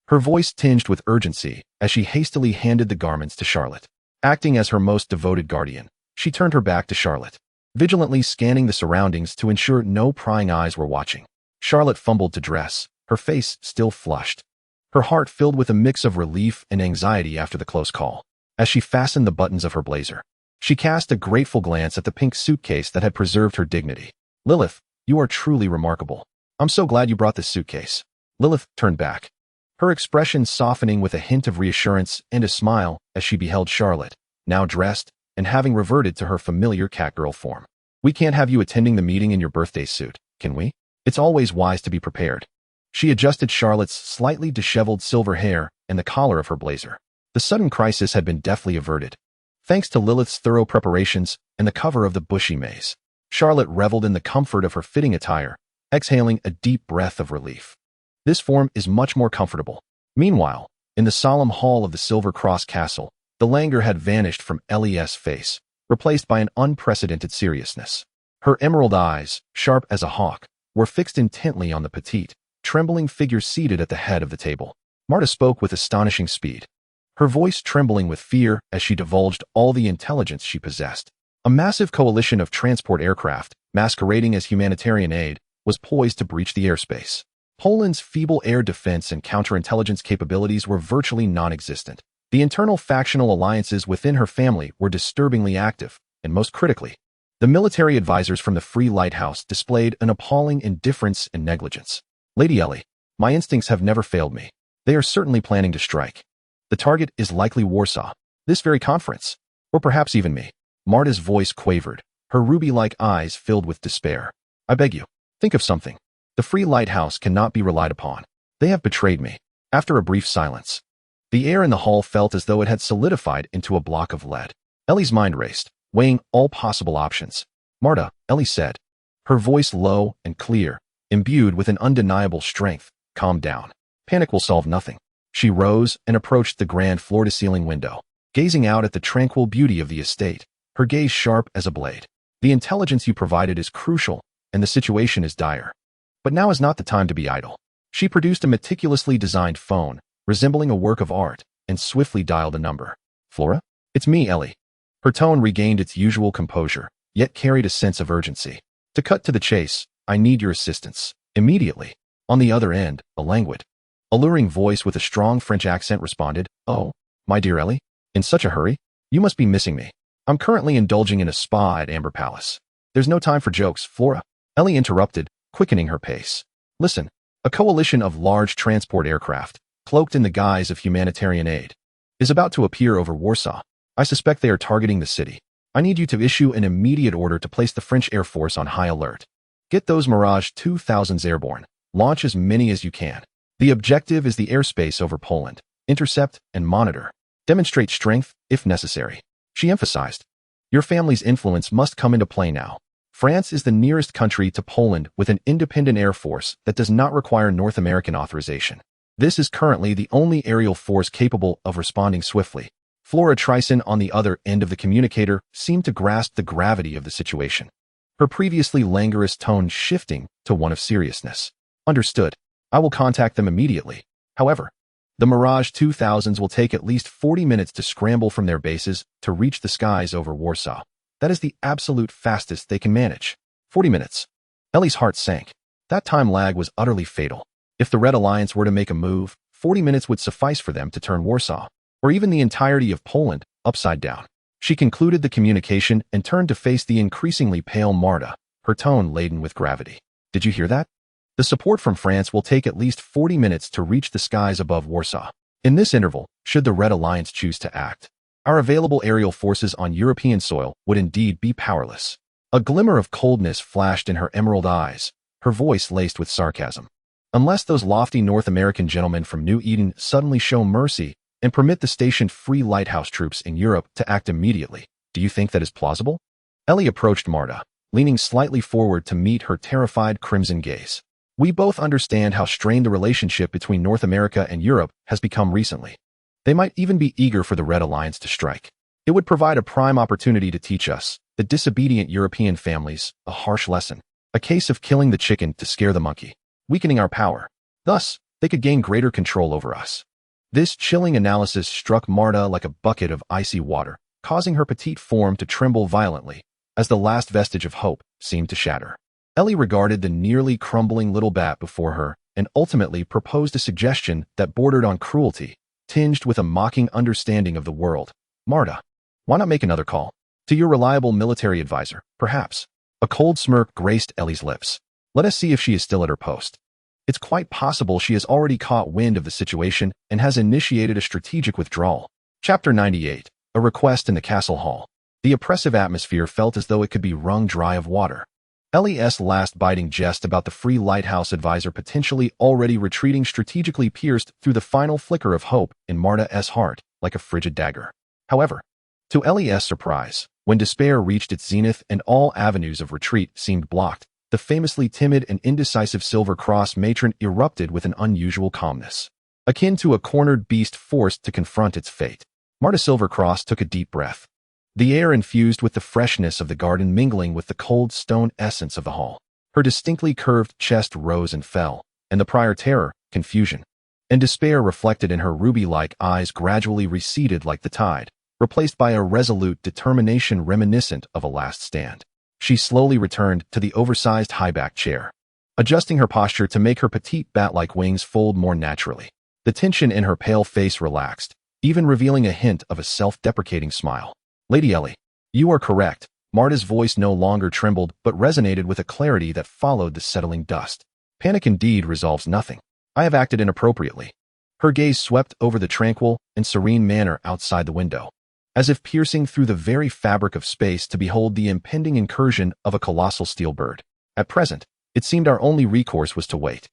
her voice tinged with urgency as she hastily handed the garments to Charlotte. Acting as her most devoted guardian, she turned her back to Charlotte, vigilantly scanning the surroundings to ensure no prying eyes were watching. Charlotte fumbled to dress, her face still flushed, her heart filled with a mix of relief and anxiety after the close call. As she fastened the buttons of her blazer, she cast a grateful glance at the pink suitcase that had preserved her dignity. "Lilyth, you are truly remarkable. I'm so glad you brought this suitcase." Lilyth turned back, her expression softening with a hint of reassurance and a smile as she beheld Charlotte, now dressed and having reverted to her familiar catgirl form. "We can't have you attending the meeting in your birthday suit, can we? It's always wise to be prepared." She adjusted Charlotte's slightly disheveled silver hair and the collar of her blazer. The sudden crisis had been deftly averted, thanks to Lilyth's thorough preparations and the cover of the bushy maze. Charlotte reveled in the comfort of her fitting attire, exhaling a deep breath of relief. This form is much more comfortable. Meanwhile, in the solemn hall of the Silver Cross Castle, the languor had vanished from Ellie's face, replaced by an unprecedented seriousness. Her emerald eyes, sharp as a hawk, were fixed intently on the petite, trembling figure seated at the head of the table. Marta spoke with astonishing speed, her voice trembling with fear as she divulged all the intelligence she possessed. A massive coalition of transport aircraft, masquerading as humanitarian aid, was poised to breach the airspace. Poland's feeble air defense and counterintelligence capabilities were virtually non-existent. The internal factional alliances within her family were disturbingly active, and most critically, the military advisors from the Free Lighthouse displayed an appalling indifference and negligence. Lady Ellie, my instincts have never failed me. They are certainly planning to strike. The target is likely Warsaw, this very conference, or perhaps even me. Marta's voice quavered, her ruby-like eyes filled with despair. I beg you, think of something. The Free Lighthouse cannot be relied upon. They have betrayed me. After a brief silence, the air in the hall felt as though it had solidified into a block of lead. Ellie's mind raced, weighing all possible options. Marta, Ellie said, her voice low and clear, imbued with an undeniable strength, calm down. Panic will solve nothing. She rose and approached the grand floor-to-ceiling window, gazing out at the tranquil beauty of the estate, her gaze sharp as a blade. The intelligence you provided is crucial, and the situation is dire. But now is not the time to be idle. She produced a meticulously designed phone, resembling a work of art, and swiftly dialed a number. Flora? It's me, Ellie. Her tone regained its usual composure, yet carried a sense of urgency. To cut to the chase, I need your assistance. Immediately. On the other end, a languid, alluring voice with a strong French accent responded, Oh, my dear Ellie? In such a hurry? You must be missing me. I'm currently indulging in a spa at Amber Palace. There's no time for jokes, Flora. Ellie interrupted, quickening her pace. Listen, a coalition of large transport aircraft, cloaked in the guise of humanitarian aid, is about to appear over Warsaw. I suspect they are targeting the city. I need you to issue an immediate order to place the French Air Force on high alert. Get those Mirage 2000s airborne. Launch as many as you can. The objective is the airspace over Poland. Intercept and monitor. Demonstrate strength, if necessary. She emphasized, your family's influence must come into play now. France is the nearest country to Poland with an independent air force that does not require North American authorization. This is currently the only aerial force capable of responding swiftly. Flora Trison on the other end of the communicator seemed to grasp the gravity of the situation, her previously languorous tone shifting to one of seriousness. Understood. I will contact them immediately. However, the Mirage 2000s will take at least 40 minutes to scramble from their bases to reach the skies over Warsaw. That is the absolute fastest they can manage. 40 minutes. Ellie's heart sank. That time lag was utterly fatal. If the Red Alliance were to make a move, 40 minutes would suffice for them to turn Warsaw, or even the entirety of Poland, upside down. She concluded the communication and turned to face the increasingly pale Marta, her tone laden with gravity. Did you hear that? The support from France will take at least 40 minutes to reach the skies above Warsaw. In this interval, should the Red Alliance choose to act, our available aerial forces on European soil would indeed be powerless. A glimmer of coldness flashed in her emerald eyes, her voice laced with sarcasm. Unless those lofty North American gentlemen from New Eden suddenly show mercy and permit the stationed Free Lighthouse troops in Europe to act immediately, do you think that is plausible? Ellie approached Marta, leaning slightly forward to meet her terrified crimson gaze. We both understand how strained the relationship between North America and Europe has become recently. They might even be eager for the Red Alliance to strike. It would provide a prime opportunity to teach us, the disobedient European families, a harsh lesson, a case of killing the chicken to scare the monkey, weakening our power. Thus, they could gain greater control over us. This chilling analysis struck Marta like a bucket of icy water, causing her petite form to tremble violently, as the last vestige of hope seemed to shatter. Ellie regarded the nearly crumbling little bat before her and ultimately proposed a suggestion that bordered on cruelty, tinged with a mocking understanding of the world. Marta, why not make another call? To your reliable military advisor, perhaps. A cold smirk graced Ellie's lips. Let us see if she is still at her post. It's quite possible she has already caught wind of the situation and has initiated a strategic withdrawal. Chapter 98. A request in the castle hall. The oppressive atmosphere felt as though it could be wrung dry of water. Ellie's last biting jest about the Free Lighthouse advisor potentially already retreating strategically pierced through the final flicker of hope in Marta's heart like a frigid dagger. However, to Ellie's surprise, when despair reached its zenith and all avenues of retreat seemed blocked, the famously timid and indecisive Silver Cross matron erupted with an unusual calmness, akin to a cornered beast forced to confront its fate. Marta Silvercross took a deep breath, the air infused with the freshness of the garden mingling with the cold stone essence of the hall. Her distinctly curved chest rose and fell, and the prior terror, confusion, and despair reflected in her ruby-like eyes gradually receded like the tide, replaced by a resolute determination reminiscent of a last stand. She slowly returned to the oversized high-back chair, adjusting her posture to make her petite bat-like wings fold more naturally. The tension in her pale face relaxed, even revealing a hint of a self-deprecating smile. Lady Ellie, you are correct. Marta's voice no longer trembled but resonated with a clarity that followed the settling dust. Panic indeed resolves nothing. I have acted inappropriately. Her gaze swept over the tranquil and serene manor outside the window, as if piercing through the very fabric of space to behold the impending incursion of a colossal steel bird. At present, it seemed our only recourse was to wait.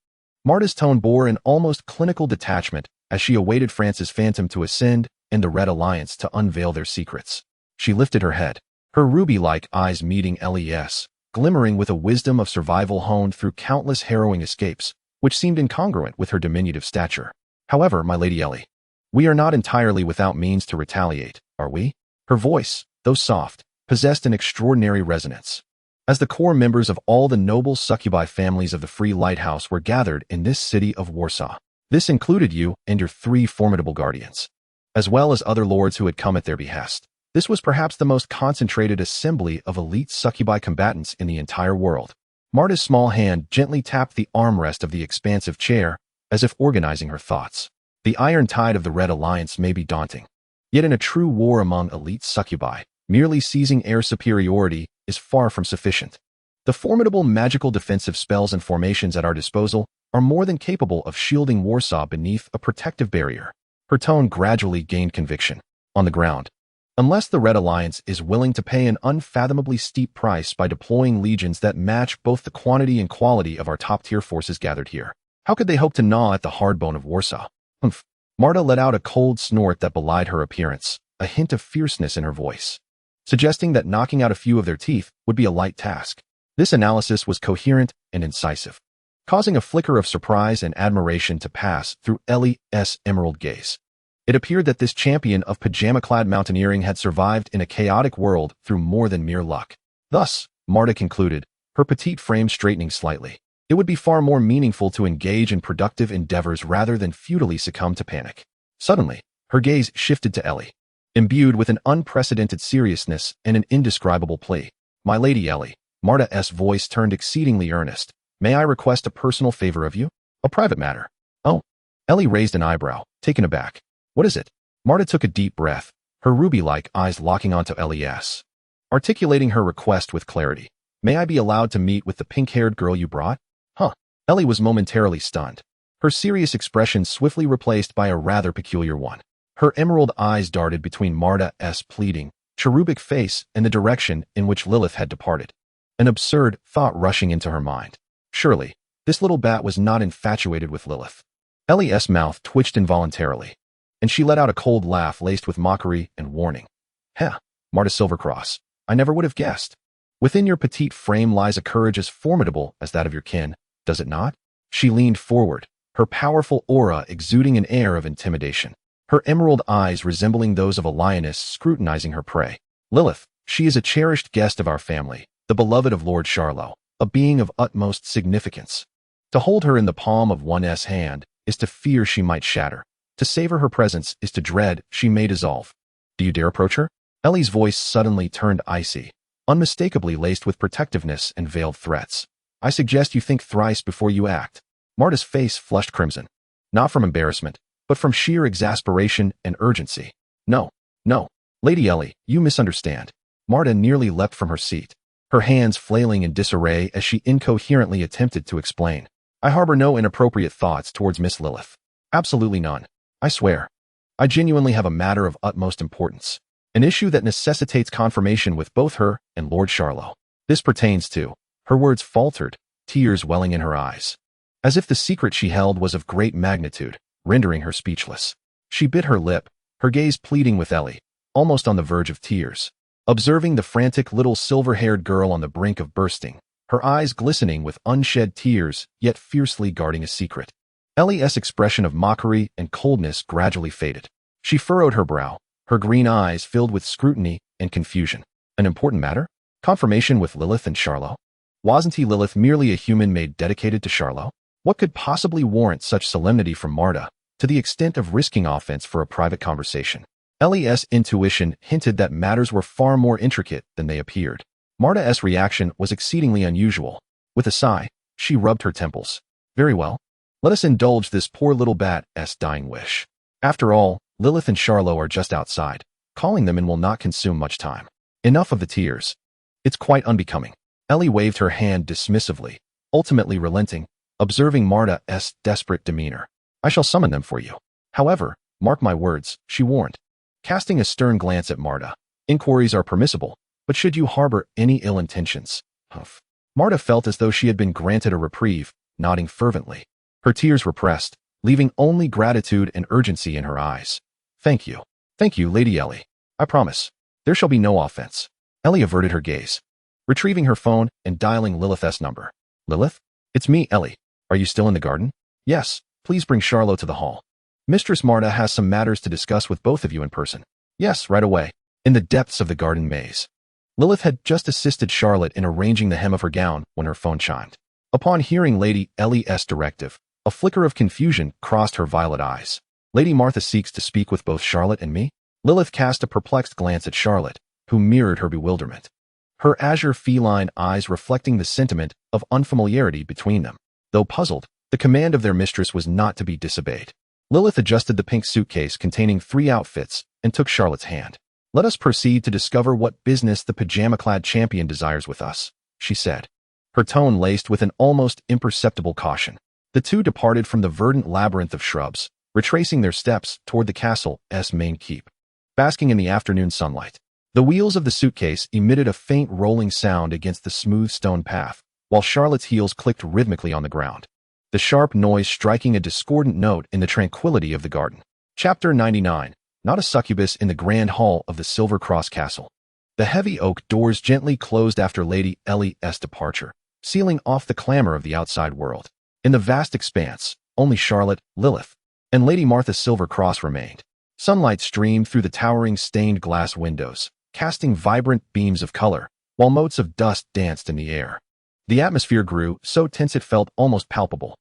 Marta's tone bore an almost clinical detachment as she awaited France's phantom to ascend and the Red Alliance to unveil their secrets. She lifted her head, her ruby-like eyes meeting Lilyth's, glimmering with a wisdom of survival honed through countless harrowing escapes, which seemed incongruent with her diminutive stature. However, my Lady Ellie, we are not entirely without means to retaliate, are we? Her voice, though soft, possessed an extraordinary resonance. As the core members of all the noble succubi families of the Free Lighthouse were gathered in this city of Warsaw, this included you and your 3 formidable guardians, as well as other lords who had come at their behest. This was perhaps the most concentrated assembly of elite succubi combatants in the entire world. Marta's small hand gently tapped the armrest of the expansive chair, as if organizing her thoughts. The iron tide of the Red Alliance may be daunting, yet in a true war among elite succubi, merely seizing air superiority is far from sufficient. The formidable magical defensive spells and formations at our disposal are more than capable of shielding Warsaw beneath a protective barrier. Her tone gradually gained conviction. On the ground, unless the Red Alliance is willing to pay an unfathomably steep price by deploying legions that match both the quantity and quality of our top-tier forces gathered here, how could they hope to gnaw at the hard bone of Warsaw? Humph. Marta let out a cold snort that belied her appearance, a hint of fierceness in her voice, suggesting that knocking out a few of their teeth would be a light task. This analysis was coherent and incisive, causing a flicker of surprise and admiration to pass through Lilyth's emerald gaze. It appeared that this champion of pajama-clad mountaineering had survived in a chaotic world through more than mere luck. Thus, Marta concluded, her petite frame straightening slightly, it would be far more meaningful to engage in productive endeavors rather than futilely succumb to panic. Suddenly, her gaze shifted to Ellie, imbued with an unprecedented seriousness and an indescribable plea. My Lady Ellie, Marta's voice turned exceedingly earnest. May I request a personal favor of you? A private matter. Oh. Ellie raised an eyebrow, taken aback. What is it? Marta took a deep breath, her ruby-like eyes locking onto Lilyth, articulating her request with clarity. May I be allowed to meet with the pink-haired girl you brought? Huh. Ellie was momentarily stunned, her serious expression swiftly replaced by a rather peculiar one. Her emerald eyes darted between Marta's pleading, cherubic face and the direction in which Lilyth had departed. An absurd thought rushing into her mind. Surely, this little bat was not infatuated with Lilyth. Lilyth's mouth twitched involuntarily, and she let out a cold laugh laced with mockery and warning. Heh, Marta Silvercross, I never would have guessed. Within your petite frame lies a courage as formidable as that of your kin, does it not? She leaned forward, her powerful aura exuding an air of intimidation, her emerald eyes resembling those of a lioness scrutinizing her prey. Lilyth, she is a cherished guest of our family, the beloved of Lord Xia Luo, a being of utmost significance. To hold her in the palm of one's hand is to fear she might shatter. To savor her presence is to dread she may dissolve. Do you dare approach her? Ellie's voice suddenly turned icy, unmistakably laced with protectiveness and veiled threats. I suggest you think thrice before you act. Marta's face flushed crimson, not from embarrassment, but from sheer exasperation and urgency. No, no, Lady Ellie, you misunderstand. Marta nearly leapt from her seat, her hands flailing in disarray as she incoherently attempted to explain. I harbor no inappropriate thoughts towards Miss Lilyth. Absolutely none. I swear. I genuinely have a matter of utmost importance, an issue that necessitates confirmation with both her and Lord Xia Luo. This pertains to, her words faltered, tears welling in her eyes, as if the secret she held was of great magnitude, rendering her speechless. She bit her lip, her gaze pleading with Ellie, almost on the verge of tears, observing the frantic little silver-haired girl on the brink of bursting, her eyes glistening with unshed tears, yet fiercely guarding a secret. Lilyth's expression of mockery and coldness gradually faded. She furrowed her brow, her green eyes filled with scrutiny and confusion. An important matter? Confirmation with Lilyth and Xia Luo? Wasn't he Lilyth merely a human maid dedicated to Xia Luo? What could possibly warrant such solemnity from Marta, to the extent of risking offense for a private conversation? Ellie's intuition hinted that matters were far more intricate than they appeared. Marta's reaction was exceedingly unusual. With a sigh, she rubbed her temples. Very well. Let us indulge this poor little bat's dying wish. After all, Lilyth and Xia Luo are just outside. Calling them in will not consume much time. Enough of the tears. It's quite unbecoming. Ellie waved her hand dismissively, ultimately relenting, observing Marta's desperate demeanor. I shall summon them for you. However, mark my words, she warned. Casting a stern glance at Marta, inquiries are permissible, but should you harbor any ill intentions? Humph. Marta felt as though she had been granted a reprieve, nodding fervently. Her tears repressed, leaving only gratitude and urgency in her eyes. Thank you. Thank you, Lady Ellie. I promise. There shall be no offense. Ellie averted her gaze, retrieving her phone and dialing Lilyth's number. Lilyth? It's me, Ellie. Are you still in the garden? Yes. Please bring Xia Luo to the hall. Mistress Marta has some matters to discuss with both of you in person. Yes, right away. In the depths of the garden maze. Lilyth had just assisted Charlotte in arranging the hem of her gown when her phone chimed. Upon hearing Lady Ellie's directive, a flicker of confusion crossed her violet eyes. Lady Martha seeks to speak with both Charlotte and me? Lilyth cast a perplexed glance at Charlotte, who mirrored her bewilderment. Her azure feline eyes reflecting the sentiment of unfamiliarity between them. Though puzzled, the command of their mistress was not to be disobeyed. Lilyth adjusted the pink suitcase containing 3 outfits and took Charlotte's hand. Let us proceed to discover what business the pajama-clad champion desires with us, she said, her tone laced with an almost imperceptible caution. The two departed from the verdant labyrinth of shrubs, retracing their steps toward the castle's main keep. Basking in the afternoon sunlight, the wheels of the suitcase emitted a faint rolling sound against the smooth stone path, while Charlotte's heels clicked rhythmically on the ground, the sharp noise striking a discordant note in the tranquility of the garden. Chapter 99. Not a succubus in the grand hall of the Silver Cross Castle. The heavy oak doors gently closed after Lady Ellie's departure, sealing off the clamor of the outside world. In the vast expanse, only Charlotte, Lilyth, and Lady Martha Silver Cross remained. Sunlight streamed through the towering stained glass windows, casting vibrant beams of color, while motes of dust danced in the air. The atmosphere grew so tense it felt almost palpable.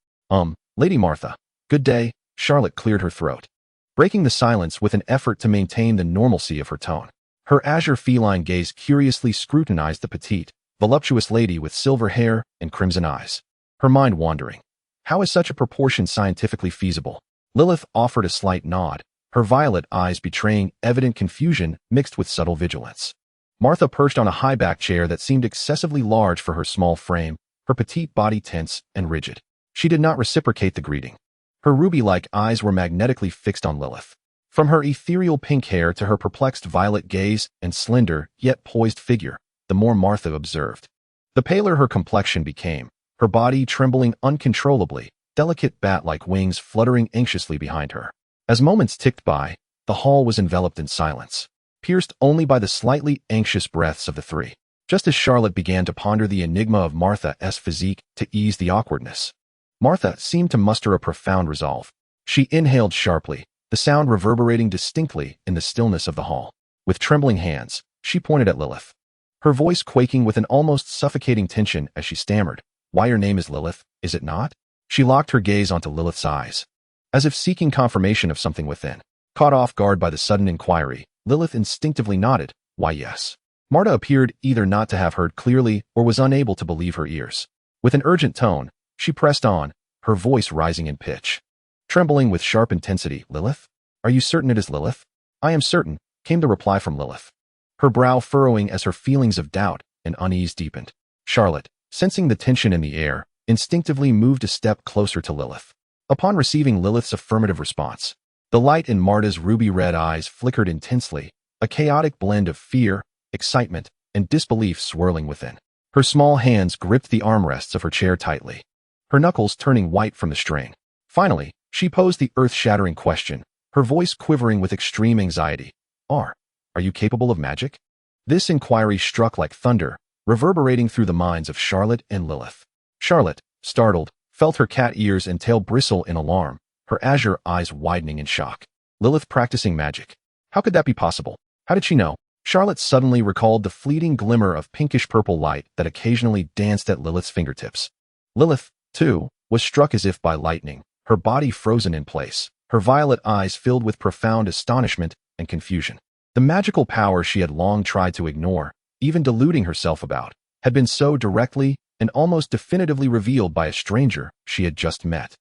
Lady Martha. Good day, Charlotte cleared her throat, breaking the silence with an effort to maintain the normalcy of her tone. Her azure feline gaze curiously scrutinized the petite, voluptuous lady with silver hair and crimson eyes, her mind wandering. How is such a proportion scientifically feasible? Lilyth offered a slight nod, her violet eyes betraying evident confusion mixed with subtle vigilance. Martha perched on a high-backed chair that seemed excessively large for her small frame, her petite body tense and rigid. She did not reciprocate the greeting. Her ruby-like eyes were magnetically fixed on Lilyth. From her ethereal pink hair to her perplexed violet gaze and slender, yet poised figure, the more Martha observed. The paler her complexion became, her body trembling uncontrollably, delicate bat-like wings fluttering anxiously behind her. As moments ticked by, the hall was enveloped in silence, pierced only by the slightly anxious breaths of the three. Just as Charlotte began to ponder the enigma of Martha's physique to ease the awkwardness, Martha seemed to muster a profound resolve. She inhaled sharply, the sound reverberating distinctly in the stillness of the hall. With trembling hands, she pointed at Lilyth, her voice quaking with an almost suffocating tension as she stammered, "Why, your name is Lilyth, is it not?" She locked her gaze onto Lilyth's eyes, as if seeking confirmation of something within. Caught off guard by the sudden inquiry, Lilyth instinctively nodded, "Why, yes." Marta appeared either not to have heard clearly or was unable to believe her ears. With an urgent tone, she pressed on, her voice rising in pitch, trembling with sharp intensity. "Lilyth? Are you certain it is Lilyth?" "I am certain," came the reply from Lilyth, her brow furrowing as her feelings of doubt and unease deepened. Charlotte, sensing the tension in the air, instinctively moved a step closer to Lilyth. Upon receiving Lilyth's affirmative response, the light in Marta's ruby-red eyes flickered intensely, a chaotic blend of fear, excitement, and disbelief swirling within. Her small hands gripped the armrests of her chair tightly, her knuckles turning white from the strain. Finally, she posed the earth-shattering question, her voice quivering with extreme anxiety. Are you capable of magic?" This inquiry struck like thunder, reverberating through the minds of Charlotte and Lilyth. Charlotte, startled, felt her cat ears and tail bristle in alarm, her azure eyes widening in shock. Lilyth practicing magic. How could that be possible? How did she know? Charlotte suddenly recalled the fleeting glimmer of pinkish-purple light that occasionally danced at Lilyth's fingertips. Lilyth, too, was struck as if by lightning, her body frozen in place, her violet eyes filled with profound astonishment and confusion. The magical power she had long tried to ignore, even deluding herself about, had been so directly and almost definitively revealed by a stranger she had just met.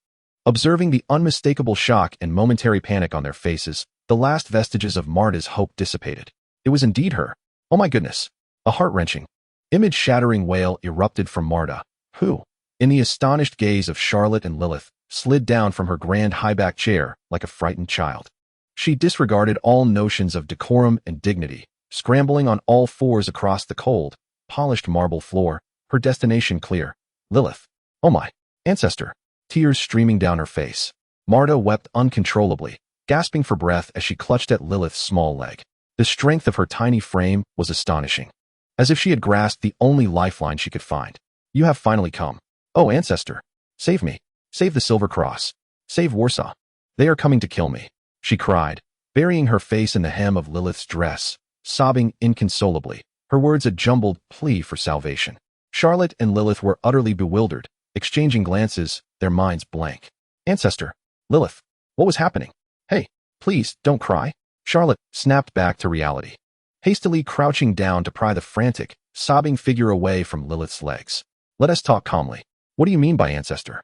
Observing the unmistakable shock and momentary panic on their faces, the last vestiges of Marta's hope dissipated. It was indeed her. Oh my goodness! A heart-wrenching, image-shattering wail erupted from Marta, who, in the astonished gaze of Charlotte and Lilyth, slid down from her grand high-backed chair like a frightened child. She disregarded all notions of decorum and dignity, scrambling on all fours across the cold, polished marble floor, her destination clear. Lilyth. Oh my, ancestor. Tears streaming down her face. Marta wept uncontrollably, gasping for breath as she clutched at Lilyth's small leg. The strength of her tiny frame was astonishing, as if she had grasped the only lifeline she could find. You have finally come. Oh, ancestor. Save me. Save the Silver Cross. Save Warsaw. They are coming to kill me, she cried, burying her face in the hem of Lilyth's dress, sobbing inconsolably, her words a jumbled plea for salvation. Charlotte and Lilyth were utterly bewildered, exchanging glances, their minds blank. Ancestor. Lilyth. What was happening? Hey, please, don't cry. Charlotte snapped back to reality, hastily crouching down to pry the frantic, sobbing figure away from Lilyth's legs. Let us talk calmly. What do you mean by ancestor?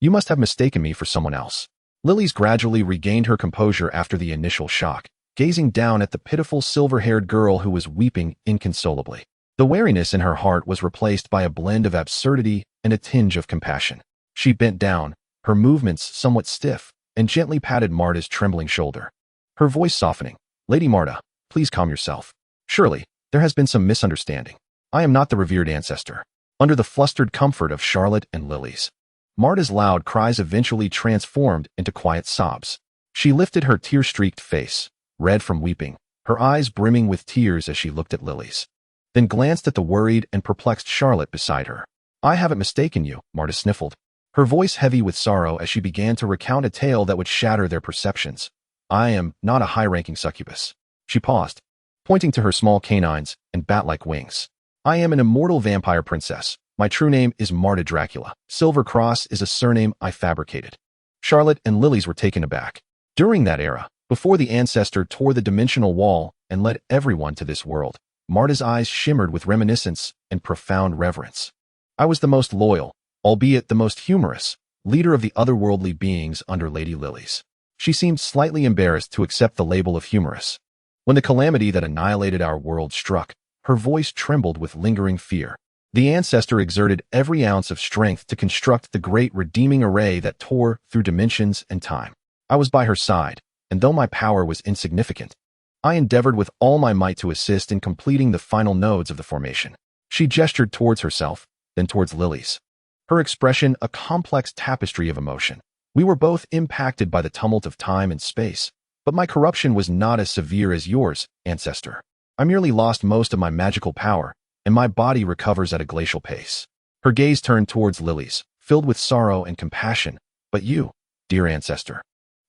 You must have mistaken me for someone else. Lilyth gradually regained her composure after the initial shock, gazing down at the pitiful silver-haired girl who was weeping inconsolably. The wariness in her heart was replaced by a blend of absurdity and a tinge of compassion. She bent down, her movements somewhat stiff, and gently patted Marta's trembling shoulder. Her voice softening. Lady Marta, please calm yourself. Surely, there has been some misunderstanding. I am not the revered ancestor. Under the flustered comfort of Charlotte and Lilyth, Marta's loud cries eventually transformed into quiet sobs. She lifted her tear-streaked face, red from weeping, her eyes brimming with tears as she looked at Lilyth, then glanced at the worried and perplexed Charlotte beside her. I haven't mistaken you, Marta sniffled, her voice heavy with sorrow as she began to recount a tale that would shatter their perceptions. I am not a high-ranking succubus. She paused, pointing to her small canines and bat-like wings. I am an immortal vampire princess. My true name is Marta Dracula. Silver Cross is a surname I fabricated. Charlotte and Lilyth were taken aback. During that era, before the ancestor tore the dimensional wall and led everyone to this world, Marta's eyes shimmered with reminiscence and profound reverence. I was the most loyal, albeit the most humorous, leader of the otherworldly beings under Lady Lilyth. She seemed slightly embarrassed to accept the label of humorous. When the calamity that annihilated our world struck, her voice trembled with lingering fear. The ancestor exerted every ounce of strength to construct the great redeeming array that tore through dimensions and time. I was by her side, and though my power was insignificant, I endeavored with all my might to assist in completing the final nodes of the formation. She gestured towards herself, then towards Lilyth, her expression a complex tapestry of emotion. We were both impacted by the tumult of time and space, but my corruption was not as severe as yours, ancestor. I merely lost most of my magical power, and my body recovers at a glacial pace. Her gaze turned towards Lilyth, filled with sorrow and compassion. But you, dear ancestor,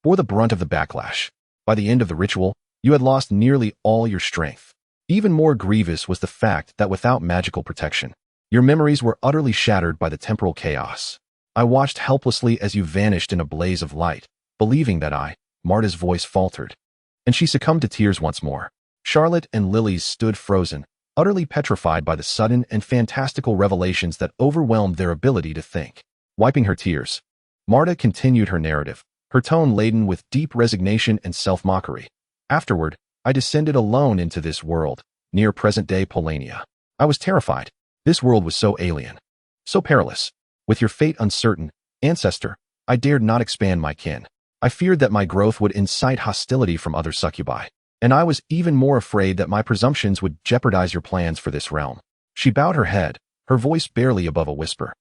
bore the brunt of the backlash. By the end of the ritual, you had lost nearly all your strength. Even more grievous was the fact that without magical protection, your memories were utterly shattered by the temporal chaos. I watched helplessly as you vanished in a blaze of light, believing that Marta's voice faltered, and she succumbed to tears once more. Charlotte and Lilyth stood frozen, utterly petrified by the sudden and fantastical revelations that overwhelmed their ability to think. Wiping her tears, Marta continued her narrative, her tone laden with deep resignation and self-mockery. Afterward, I descended alone into this world, near present-day Polania. I was terrified. This world was so alien, so perilous. With your fate uncertain, ancestor, I dared not expand my kin. I feared that my growth would incite hostility from other succubi, and I was even more afraid that my presumptions would jeopardize your plans for this realm. She bowed her head, her voice barely above a whisper,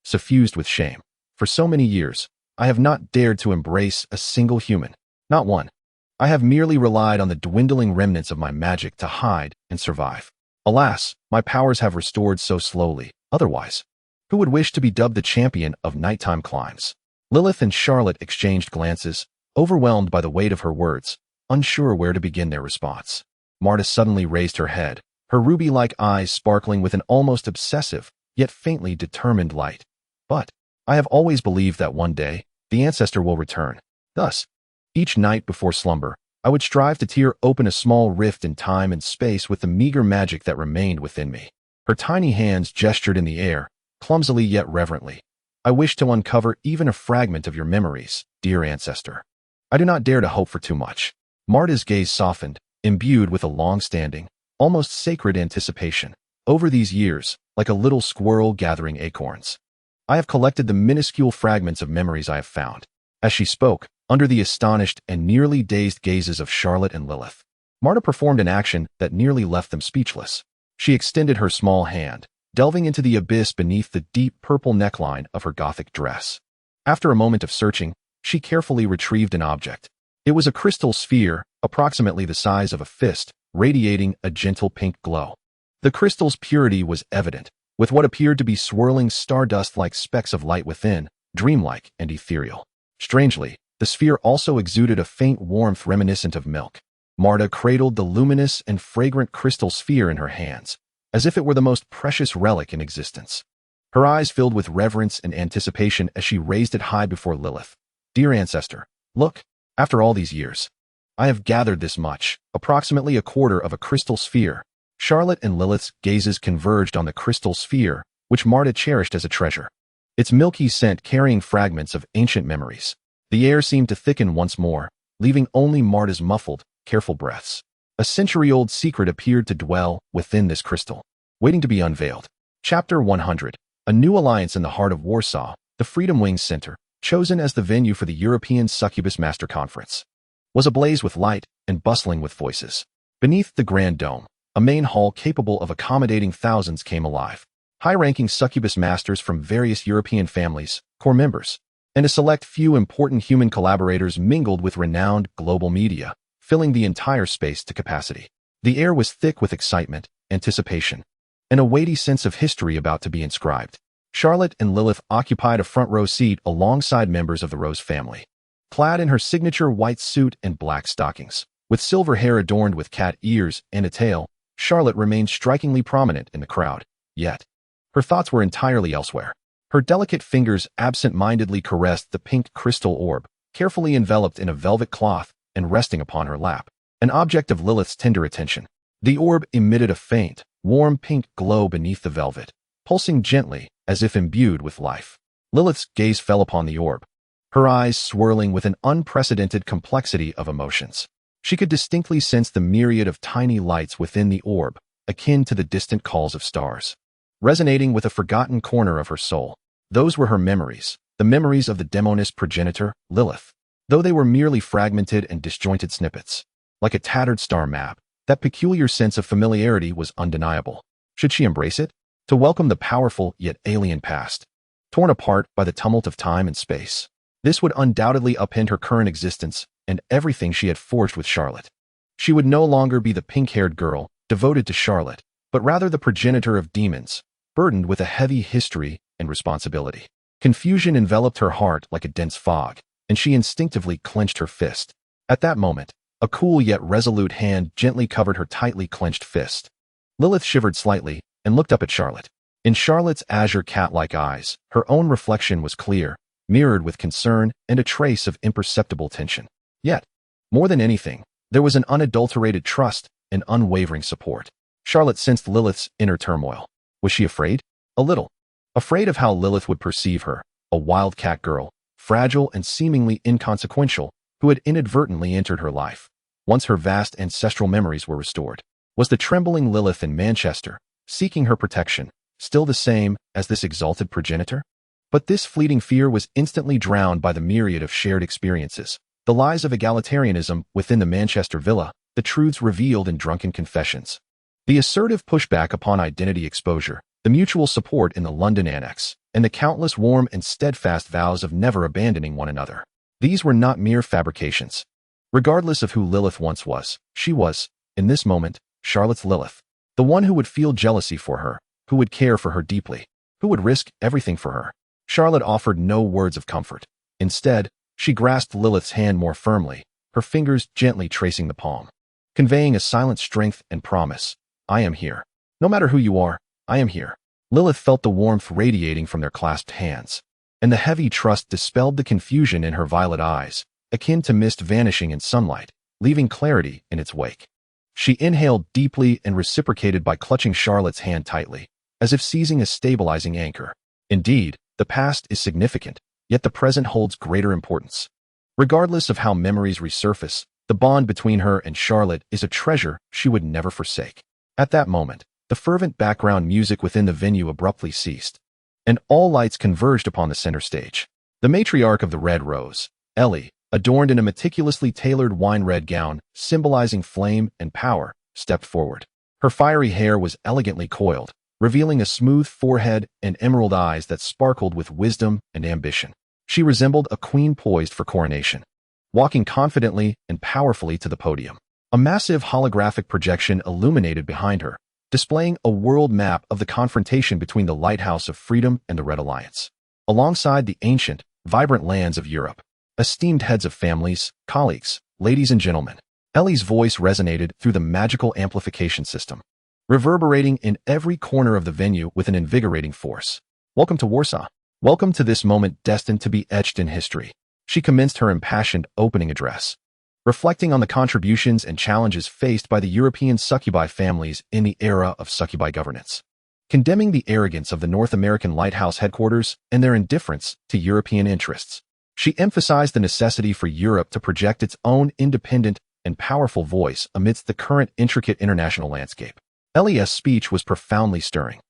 suffused with shame. For so many years, I have not dared to embrace a single human, not one. I have merely relied on the dwindling remnants of my magic to hide and survive. Alas, my powers have restored so slowly. Otherwise, who would wish to be dubbed the champion of nighttime climbs? Lilyth and Charlotte exchanged glances, overwhelmed by the weight of her words, unsure where to begin their response. Marta suddenly raised her head, her ruby-like eyes sparkling with an almost obsessive, yet faintly determined light. But I have always believed that one day, the ancestor will return. Thus, each night before slumber, I would strive to tear open a small rift in time and space with the meager magic that remained within me. Her tiny hands gestured in the air, clumsily yet reverently. I wish to uncover even a fragment of your memories, dear ancestor. I do not dare to hope for too much. Marta's gaze softened, imbued with a long-standing, almost sacred anticipation. Over these years, like a little squirrel gathering acorns, I have collected the minuscule fragments of memories I have found. As she spoke, under the astonished and nearly dazed gazes of Charlotte and Lilyth, Marta performed an action that nearly left them speechless. She extended her small hand, delving into the abyss beneath the deep purple neckline of her Gothic dress. After a moment of searching, she carefully retrieved an object. It was a crystal sphere, approximately the size of a fist, radiating a gentle pink glow. The crystal's purity was evident, with what appeared to be swirling stardust-like specks of light within, dreamlike and ethereal. Strangely, the sphere also exuded a faint warmth reminiscent of milk. Marta cradled the luminous and fragrant crystal sphere in her hands, as if it were the most precious relic in existence. Her eyes filled with reverence and anticipation as she raised it high before Lilyth. Dear ancestor, look, after all these years, I have gathered this much, approximately a quarter of a crystal sphere. Charlotte and Lilyth's gazes converged on the crystal sphere, which Marta cherished as a treasure. Its milky scent carrying fragments of ancient memories. The air seemed to thicken once more, leaving only Marta's muffled, careful breaths. A century-old secret appeared to dwell within this crystal, waiting to be unveiled. Chapter 100. A new alliance in the heart of Warsaw, the Freedom Wings Center, chosen as the venue for the European Succubus Master Conference, was ablaze with light and bustling with voices. Beneath the grand dome, a main hall capable of accommodating thousands came alive. High-ranking succubus masters from various European families, core members, and a select few important human collaborators mingled with renowned global media, filling the entire space to capacity. The air was thick with excitement, anticipation, and a weighty sense of history about to be inscribed. Charlotte and Lilyth occupied a front-row seat alongside members of the Rose family. Clad in her signature white suit and black stockings, with silver hair adorned with cat ears and a tail, Charlotte remained strikingly prominent in the crowd. Yet, her thoughts were entirely elsewhere. Her delicate fingers absent-mindedly caressed the pink crystal orb, carefully enveloped in a velvet cloth and resting upon her lap, an object of Lilyth's tender attention. The orb emitted a faint, warm pink glow beneath the velvet, pulsing gently as if imbued with life. Lilyth's gaze fell upon the orb, her eyes swirling with an unprecedented complexity of emotions. She could distinctly sense the myriad of tiny lights within the orb, akin to the distant calls of stars, resonating with a forgotten corner of her soul. Those were her memories, the memories of the demoness progenitor, Lilyth. Though they were merely fragmented and disjointed snippets, like a tattered star map, that peculiar sense of familiarity was undeniable. Should she embrace it? To welcome the powerful yet alien past, torn apart by the tumult of time and space. This would undoubtedly upend her current existence and everything she had forged with Charlotte. She would no longer be the pink-haired girl, devoted to Charlotte, but rather the progenitor of demons, burdened with a heavy history and responsibility. Confusion enveloped her heart like a dense fog, and she instinctively clenched her fist. At that moment, a cool yet resolute hand gently covered her tightly clenched fist. Lilyth shivered slightly and looked up at Charlotte. In Charlotte's azure cat-like eyes, her own reflection was clear, mirrored with concern and a trace of imperceptible tension. Yet, more than anything, there was an unadulterated trust and unwavering support. Charlotte sensed Lilyth's inner turmoil. Was she afraid? A little. Afraid of how Lilyth would perceive her, a wild cat girl, fragile and seemingly inconsequential, who had inadvertently entered her life. Once her vast ancestral memories were restored, was the trembling Lilyth in Manchester, seeking her protection, still the same as this exalted progenitor? But this fleeting fear was instantly drowned by the myriad of shared experiences, the lies of egalitarianism within the Manchester villa, the truths revealed in drunken confessions, the assertive pushback upon identity exposure, the mutual support in the London annex, and the countless warm and steadfast vows of never abandoning one another. These were not mere fabrications. Regardless of who Lilyth once was, she was, in this moment, Charlotte's Lilyth, the one who would feel jealousy for her, who would care for her deeply, who would risk everything for her. Charlotte offered no words of comfort. Instead, she grasped Lilyth's hand more firmly, her fingers gently tracing the palm, conveying a silent strength and promise. I am here. No matter who you are, I am here. Lilyth felt the warmth radiating from their clasped hands. and the heavy trust dispelled the confusion in her violet eyes, akin to mist vanishing in sunlight, leaving clarity in its wake. She inhaled deeply and reciprocated by clutching Charlotte's hand tightly, as if seizing a stabilizing anchor. Indeed, the past is significant, yet the present holds greater importance. Regardless of how memories resurface, the bond between her and Charlotte is a treasure she would never forsake. At that moment, the fervent background music within the venue abruptly ceased, and all lights converged upon the center stage. The matriarch of the Red Rose, Ellie, adorned in a meticulously tailored wine-red gown symbolizing flame and power, stepped forward. Her fiery hair was elegantly coiled, revealing a smooth forehead and emerald eyes that sparkled with wisdom and ambition. She resembled a queen poised for coronation, walking confidently and powerfully to the podium. A massive holographic projection illuminated behind her, displaying a world map of the confrontation between the Lighthouse of Freedom and the Red Alliance, alongside the ancient, vibrant lands of Europe. Esteemed heads of families, colleagues, ladies and gentlemen, Ellie's voice resonated through the magical amplification system, reverberating in every corner of the venue with an invigorating force. Welcome to Warsaw. Welcome to this moment destined to be etched in history. She commenced her impassioned opening address, reflecting on the contributions and challenges faced by the European succubi families in the era of succubi governance, condemning the arrogance of the North American Lighthouse headquarters and their indifference to European interests. She emphasized the necessity for Europe to project its own independent and powerful voice amidst the current intricate international landscape. Ellie's speech was profoundly stirring,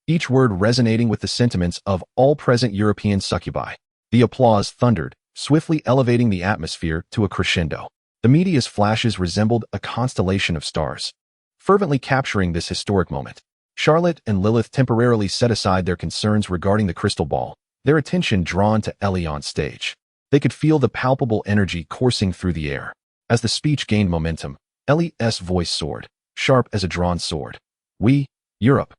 each word resonating with the sentiments of all present European succubi. The applause thundered, swiftly elevating the atmosphere to a crescendo. The media's flashes resembled a constellation of stars, fervently capturing this historic moment. Charlotte and Lilyth temporarily set aside their concerns regarding the crystal ball, their attention drawn to Ellie on stage. They could feel the palpable energy coursing through the air. As the speech gained momentum, Ellie's voice soared, sharp as a drawn sword. We, Europe,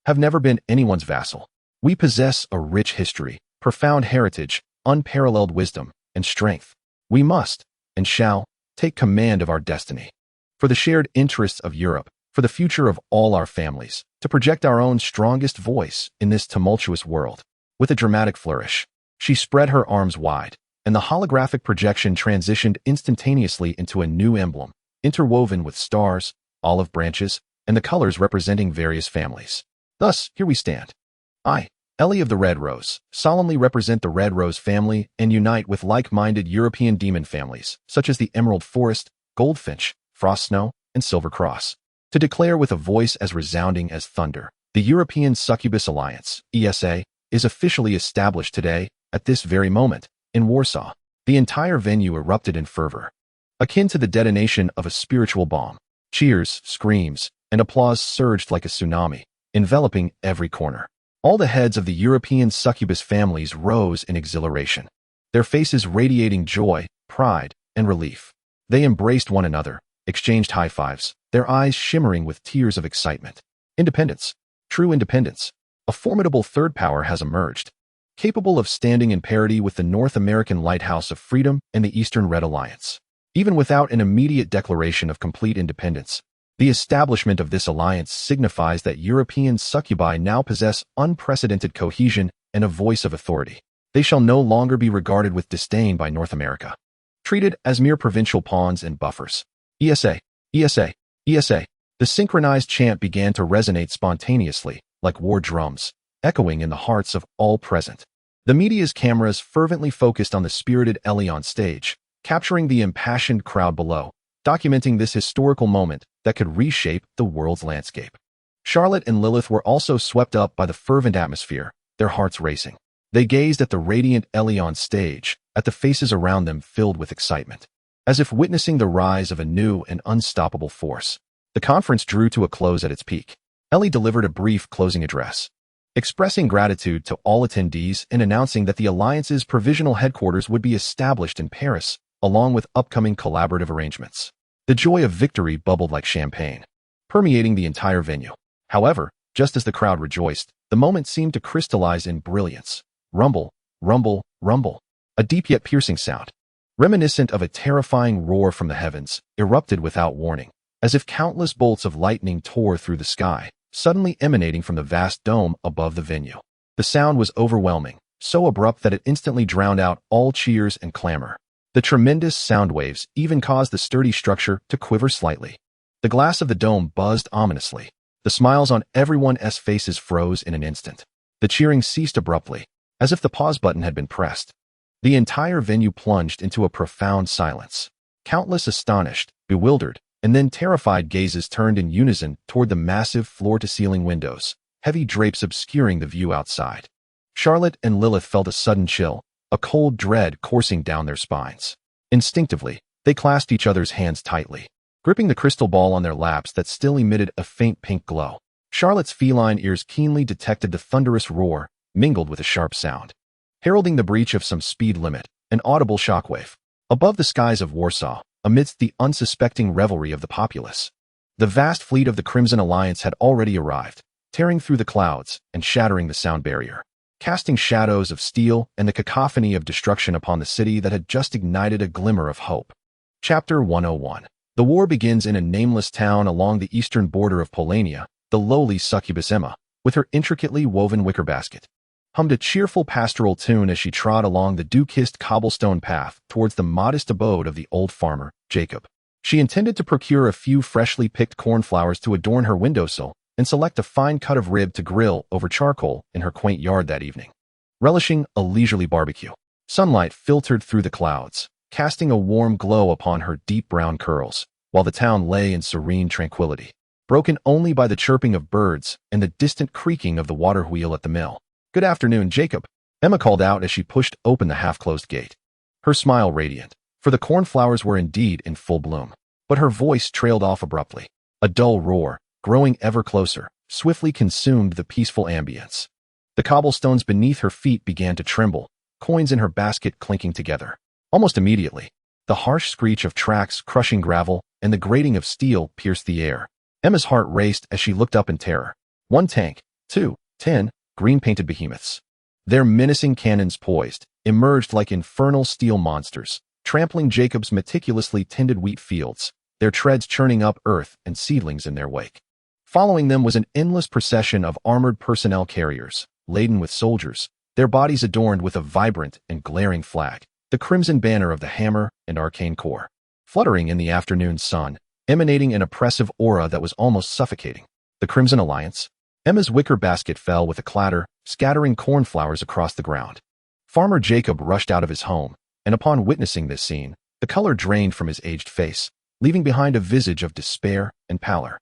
have never been anyone's vassal. We possess a rich history, profound heritage, unparalleled wisdom, and strength. We must, and shall, take command of our destiny. For the shared interests of Europe, for the future of all our families, to project our own strongest voice in this tumultuous world. With a dramatic flourish, she spread her arms wide, and the holographic projection transitioned instantaneously into a new emblem, interwoven with stars, olive branches, and the colors representing various families. Thus, here we stand. I, Ellie of the Red Rose, solemnly represent the Red Rose family and unite with like-minded European demon families, such as the Emerald Forest, Goldfinch, Frost Snow, and Silver Cross, to declare with a voice as resounding as thunder, the European Succubus Alliance, ESA, is officially established today, at this very moment, in Warsaw. The entire venue erupted in fervor, akin to the detonation of a spiritual bomb. Cheers, screams, and applause surged like a tsunami, enveloping every corner. All the heads of the European succubus families rose in exhilaration, their faces radiating joy, pride, and relief. They embraced one another, exchanged high fives, their eyes shimmering with tears of excitement. Independence. True independence. A formidable third power has emerged, capable of standing in parity with the North American Lighthouse of Freedom and the Eastern Red Alliance. Even without an immediate declaration of complete independence, the establishment of this alliance signifies that European succubi now possess unprecedented cohesion and a voice of authority. They shall no longer be regarded with disdain by North America, treated as mere provincial pawns and buffers. ESA, ESA, ESA. The synchronized chant began to resonate spontaneously, like war drums, echoing in the hearts of all present. The media's cameras fervently focused on the spirited Ellie on stage, capturing the impassioned crowd below, documenting this historical moment that could reshape the world's landscape. Charlotte and Lilyth were also swept up by the fervent atmosphere, their hearts racing. They gazed at the radiant Ellie on stage, at the faces around them filled with excitement, as if witnessing the rise of a new and unstoppable force. The conference drew to a close at its peak. Ellie delivered a brief closing address, expressing gratitude to all attendees and announcing that the Alliance's provisional headquarters would be established in Paris, along with upcoming collaborative arrangements. The joy of victory bubbled like champagne, permeating the entire venue. However, just as the crowd rejoiced, the moment seemed to crystallize in brilliance. Rumble, rumble, rumble. A deep yet piercing sound, reminiscent of a terrifying roar from the heavens, erupted without warning, as if countless bolts of lightning tore through the sky, suddenly emanating from the vast dome above the venue. The sound was overwhelming, so abrupt that it instantly drowned out all cheers and clamor. The tremendous sound waves even caused the sturdy structure to quiver slightly. The glass of the dome buzzed ominously. The smiles on everyone's faces froze in an instant. The cheering ceased abruptly, as if the pause button had been pressed. The entire venue plunged into a profound silence. Countless astonished, bewildered, and then terrified gazes turned in unison toward the massive floor-to-ceiling windows, heavy drapes obscuring the view outside. Charlotte and Lilyth felt a sudden chill, a cold dread coursing down their spines. Instinctively, they clasped each other's hands tightly, gripping the crystal ball on their laps that still emitted a faint pink glow. Charlotte's feline ears keenly detected the thunderous roar, mingled with a sharp sound, heralding the breach of some speed limit, an audible shockwave. Above the skies of Warsaw, amidst the unsuspecting revelry of the populace, the vast fleet of the Crimson Alliance had already arrived, tearing through the clouds and shattering the sound barrier, casting shadows of steel and the cacophony of destruction upon the city that had just ignited a glimmer of hope. Chapter 101. The war begins in a nameless town along the eastern border of Polania. The lowly succubus Emma, with her intricately woven wicker basket, hummed a cheerful pastoral tune as she trod along the dew-kissed cobblestone path towards the modest abode of the old farmer, Jacob. She intended to procure a few freshly picked cornflowers to adorn her windowsill and select a fine cut of rib to grill over charcoal in her quaint yard that evening. Relishing a leisurely barbecue, sunlight filtered through the clouds, casting a warm glow upon her deep brown curls, while the town lay in serene tranquility, broken only by the chirping of birds and the distant creaking of the water wheel at the mill. "Good afternoon, Jacob," Emma called out as she pushed open the half-closed gate. Her smile radiant, for the cornflowers were indeed in full bloom. But her voice trailed off abruptly. A dull roar, growing ever closer, swiftly consumed the peaceful ambience. The cobblestones beneath her feet began to tremble, coins in her basket clinking together. Almost immediately, the harsh screech of tracks crushing gravel and the grating of steel pierced the air. Emma's heart raced as she looked up in terror. 1 tank, 2, 10, green-painted behemoths. Their menacing cannons poised, emerged like infernal steel monsters, trampling Jacob's meticulously tended wheat fields, their treads churning up earth and seedlings in their wake. Following them was an endless procession of armored personnel carriers, laden with soldiers, their bodies adorned with a vibrant and glaring flag, the crimson banner of the Hammer and Arcane Corps, fluttering in the afternoon sun, emanating an oppressive aura that was almost suffocating. The Crimson Alliance. Emma's wicker basket fell with a clatter, scattering cornflowers across the ground. Farmer Jacob rushed out of his home, and upon witnessing this scene, the color drained from his aged face, leaving behind a visage of despair and pallor.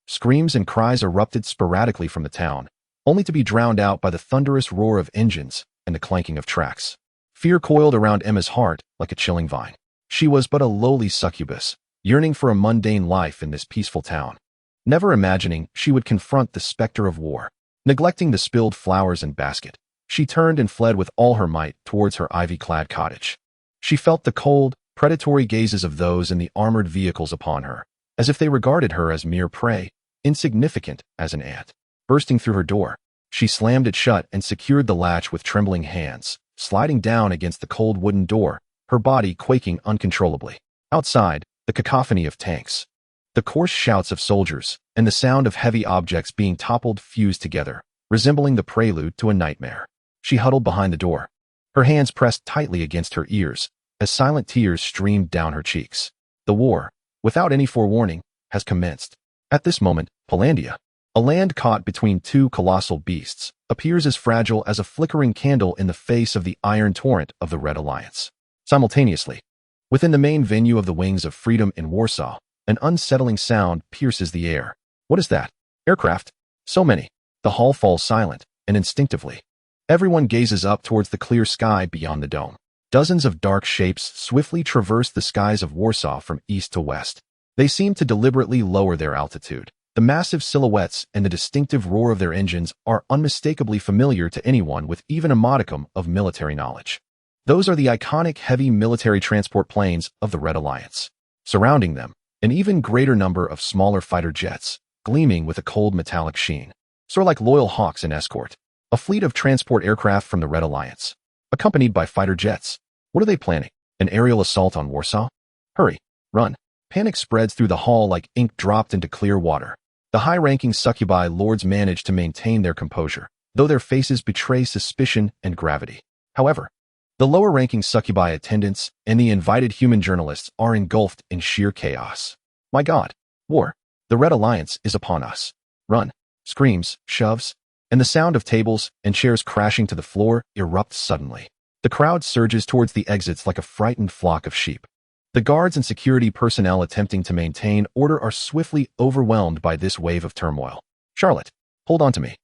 Screams and cries erupted sporadically from the town, only to be drowned out by the thunderous roar of engines and the clanking of tracks. Fear coiled around Emma's heart like a chilling vine. She was but a lowly succubus, yearning for a mundane life in this peaceful town, never imagining she would confront the specter of war. Neglecting the spilled flowers and basket, she turned and fled with all her might towards her ivy-clad cottage. She felt the cold, predatory gazes of those in the armored vehicles upon her, as if they regarded her as mere prey, insignificant as an ant. Bursting through her door, she slammed it shut and secured the latch with trembling hands, sliding down against the cold wooden door, her body quaking uncontrollably. Outside, the cacophony of tanks, the coarse shouts of soldiers, and the sound of heavy objects being toppled fused together, resembling the prelude to a nightmare. She huddled behind the door, her hands pressed tightly against her ears, as silent tears streamed down her cheeks. The war, without any forewarning, has commenced. At this moment, Polania, a land caught between two colossal beasts, appears as fragile as a flickering candle in the face of the iron torrent of the Red Alliance. Simultaneously, within the main venue of the Wings of Freedom in Warsaw, an unsettling sound pierces the air. What is that? Aircraft? So many. The hall falls silent, and instinctively, everyone gazes up towards the clear sky beyond the dome. Dozens of dark shapes swiftly traverse the skies of Warsaw from east to west. They seem to deliberately lower their altitude. The massive silhouettes and the distinctive roar of their engines are unmistakably familiar to anyone with even a modicum of military knowledge. Those are the iconic heavy military transport planes of the Red Alliance. Surrounding them, an even greater number of smaller fighter jets, gleaming with a cold metallic sheen, soar like loyal hawks in escort. A fleet of transport aircraft from the Red Alliance, accompanied by fighter jets. What are they planning? An aerial assault on Warsaw? Hurry, run. Panic spreads through the hall like ink dropped into clear water. The high-ranking succubi lords manage to maintain their composure, though their faces betray suspicion and gravity. However, the lower-ranking succubi attendants and the invited human journalists are engulfed in sheer chaos. My God! War! The Red Alliance is upon us. Run! Screams, shoves, and the sound of tables and chairs crashing to the floor erupts suddenly. The crowd surges towards the exits like a frightened flock of sheep. The guards and security personnel attempting to maintain order are swiftly overwhelmed by this wave of turmoil. Charlotte, hold on to me.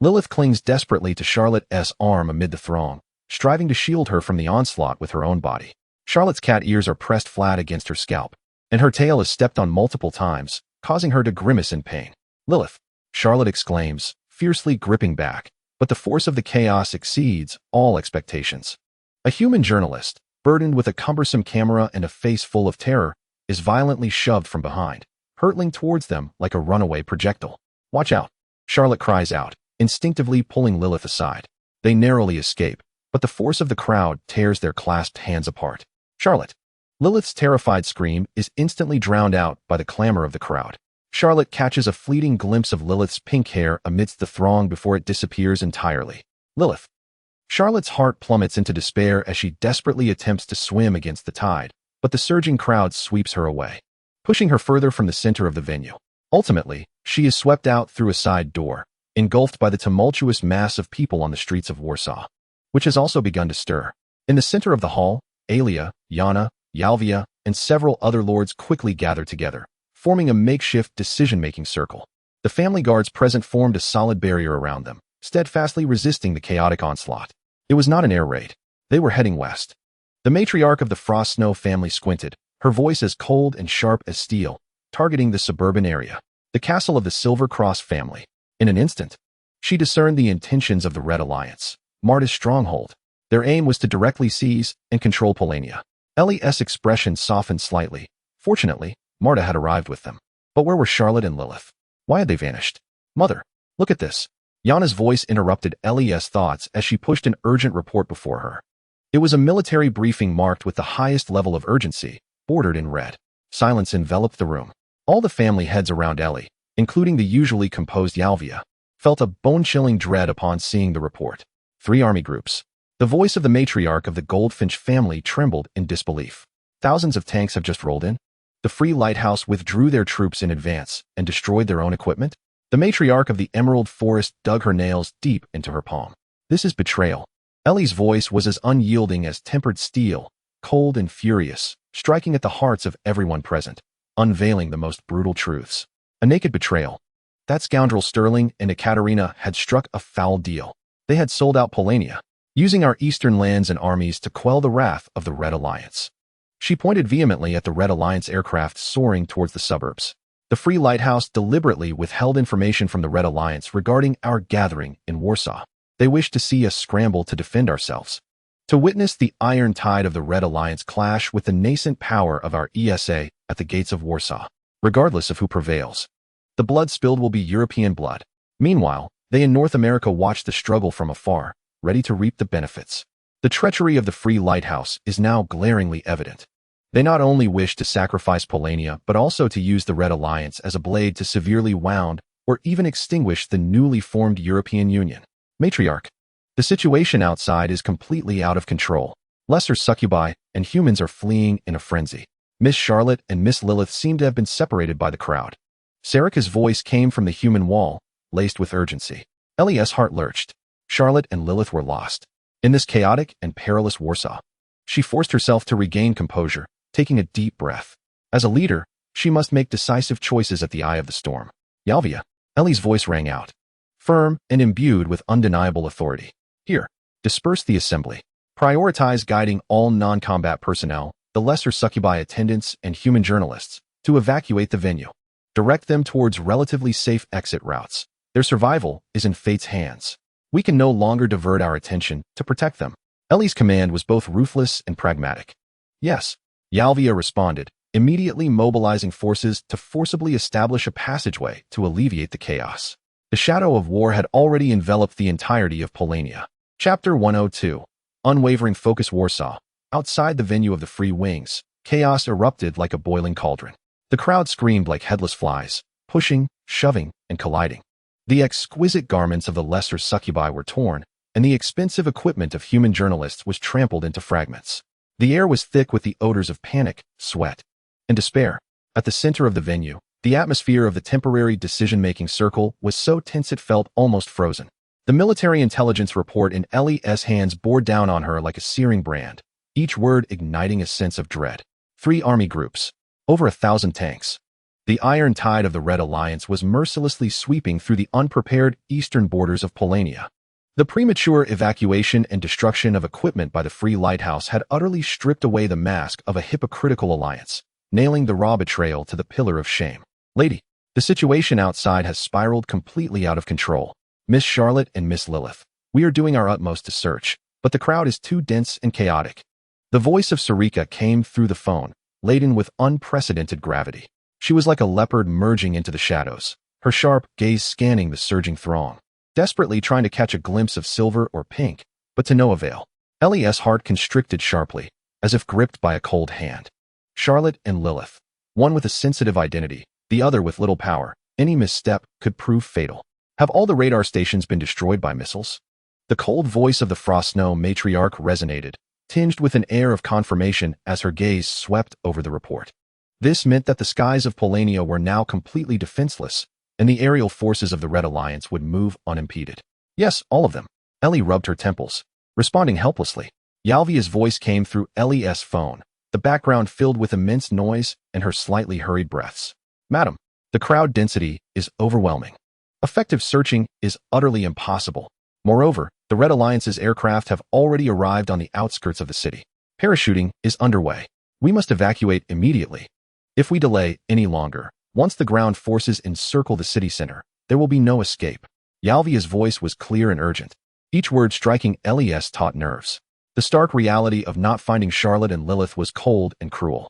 Lilyth clings desperately to Charlotte's arm amid the throng, striving to shield her from the onslaught with her own body. Charlotte's cat ears are pressed flat against her scalp, and her tail is stepped on multiple times, causing her to grimace in pain. Lilyth, Charlotte exclaims, fiercely gripping back, but the force of the chaos exceeds all expectations. A human journalist, burdened with a cumbersome camera and a face full of terror, is violently shoved from behind, hurtling towards them like a runaway projectile. Watch out! Charlotte cries out, instinctively pulling Lilyth aside. They narrowly escape, but the force of the crowd tears their clasped hands apart. Charlotte! Lilyth's terrified scream is instantly drowned out by the clamor of the crowd. Charlotte catches a fleeting glimpse of Lilyth's pink hair amidst the throng before it disappears entirely. Lilyth! Charlotte's heart plummets into despair as she desperately attempts to swim against the tide, but the surging crowd sweeps her away, pushing her further from the center of the venue. Ultimately, she is swept out through a side door, engulfed by the tumultuous mass of people on the streets of Warsaw, which has also begun to stir. In the center of the hall, Alia, Yana, Yalvia, and several other lords quickly gather together, forming a makeshift decision-making circle. The family guards present formed a solid barrier around them, steadfastly resisting the chaotic onslaught. It was not an air raid. They were heading west. The matriarch of the Frost Snow family squinted, her voice as cold and sharp as steel, targeting the suburban area, the castle of the Silver Cross family. In an instant, she discerned the intentions of the Red Alliance, Marta's stronghold. Their aim was to directly seize and control Polania. Ellie's expression softened slightly. Fortunately, Marta had arrived with them. But where were Charlotte and Lilyth? Why had they vanished? Mother, look at this. Yana's voice interrupted Ellie's thoughts as she pushed an urgent report before her. It was a military briefing marked with the highest level of urgency, bordered in red. Silence enveloped the room. All the family heads around Ellie, including the usually composed Yalvia, felt a bone-chilling dread upon seeing the report. 3 army groups. The voice of the matriarch of the Goldfinch family trembled in disbelief. Thousands of tanks have just rolled in. The Free Lighthouse withdrew their troops in advance and destroyed their own equipment. The matriarch of the Emerald Forest dug her nails deep into her palm. This is betrayal. Ellie's voice was as unyielding as tempered steel, cold and furious, striking at the hearts of everyone present, unveiling the most brutal truths. A naked betrayal. That scoundrel Sterling and Ekaterina had struck a foul deal. They had sold out Polania, using our eastern lands and armies to quell the wrath of the Red Alliance. She pointed vehemently at the Red Alliance aircraft soaring towards the suburbs. The Free Lighthouse deliberately withheld information from the Red Alliance regarding our gathering in Warsaw. They wished to see us scramble to defend ourselves, to witness the iron tide of the Red Alliance clash with the nascent power of our ESA at the gates of Warsaw. Regardless of who prevails, the blood spilled will be European blood. Meanwhile, they in North America watch the struggle from afar, ready to reap the benefits. The treachery of the Free Lighthouse is now glaringly evident. They not only wish to sacrifice Polania, but also to use the Red Alliance as a blade to severely wound or even extinguish the newly formed European Union. Matriarch, the situation outside is completely out of control. Lesser succubi and humans are fleeing in a frenzy. Miss Charlotte and Miss Lilyth seem to have been separated by the crowd. Sarika's voice came from the human wall, laced with urgency. Ellie's heart lurched. Charlotte and Lilyth were lost. In this chaotic and perilous Warsaw, she forced herself to regain composure, taking a deep breath. As a leader, she must make decisive choices at the eye of the storm. Yalvia, Ellie's voice rang out, firm and imbued with undeniable authority. Here, disperse the assembly. Prioritize guiding all non-combat personnel, the lesser succubi attendants and human journalists, to evacuate the venue. Direct them towards relatively safe exit routes. Their survival is in fate's hands. We can no longer divert our attention to protect them. Ellie's command was both ruthless and pragmatic. Yes, Yalvia responded, immediately mobilizing forces to forcibly establish a passageway to alleviate the chaos. The shadow of war had already enveloped the entirety of Polania. Chapter 102. Unwavering Focus Warsaw. Outside the venue of the Free Wings, chaos erupted like a boiling cauldron. The crowd screamed like headless flies, pushing, shoving, and colliding. The exquisite garments of the lesser succubi were torn, and the expensive equipment of human journalists was trampled into fragments. The air was thick with the odors of panic, sweat, and despair. At the center of the venue, the atmosphere of the temporary decision-making circle was so tense it felt almost frozen. The military intelligence report in Lilyth's hands bore down on her like a searing brand, each word igniting a sense of dread. 3 army groups. Over 1,000 tanks. The iron tide of the Red Alliance was mercilessly sweeping through the unprepared eastern borders of Polania. The premature evacuation and destruction of equipment by the Free Lighthouse had utterly stripped away the mask of a hypocritical alliance, nailing the raw betrayal to the pillar of shame. Lady, the situation outside has spiraled completely out of control. Miss Charlotte and Miss Lilyth, we are doing our utmost to search, but the crowd is too dense and chaotic. The voice of Sarika came through the phone, laden with unprecedented gravity. She was like a leopard merging into the shadows, her sharp gaze scanning the surging throng, desperately trying to catch a glimpse of silver or pink, but to no avail. Lilyth's heart constricted sharply, as if gripped by a cold hand. Charlotte and Lilyth, one with a sensitive identity, the other with little power, any misstep could prove fatal. Have all the radar stations been destroyed by missiles? The cold voice of the Frostsnow matriarch resonated, tinged with an air of confirmation as her gaze swept over the report. This meant that the skies of Polania were now completely defenseless, and the aerial forces of the Red Alliance would move unimpeded. Yes, all of them. Ellie rubbed her temples, responding helplessly. Yalvia's voice came through Lilyth's phone, the background filled with immense noise and her slightly hurried breaths. Madam, the crowd density is overwhelming. Effective searching is utterly impossible. Moreover, the Red Alliance's aircraft have already arrived on the outskirts of the city. Parachuting is underway. We must evacuate immediately. If we delay any longer, once the ground forces encircle the city center, there will be no escape. Yalvia's voice was clear and urgent, each word striking Lilyth's taut nerves. The stark reality of not finding Charlotte and Lilyth was cold and cruel.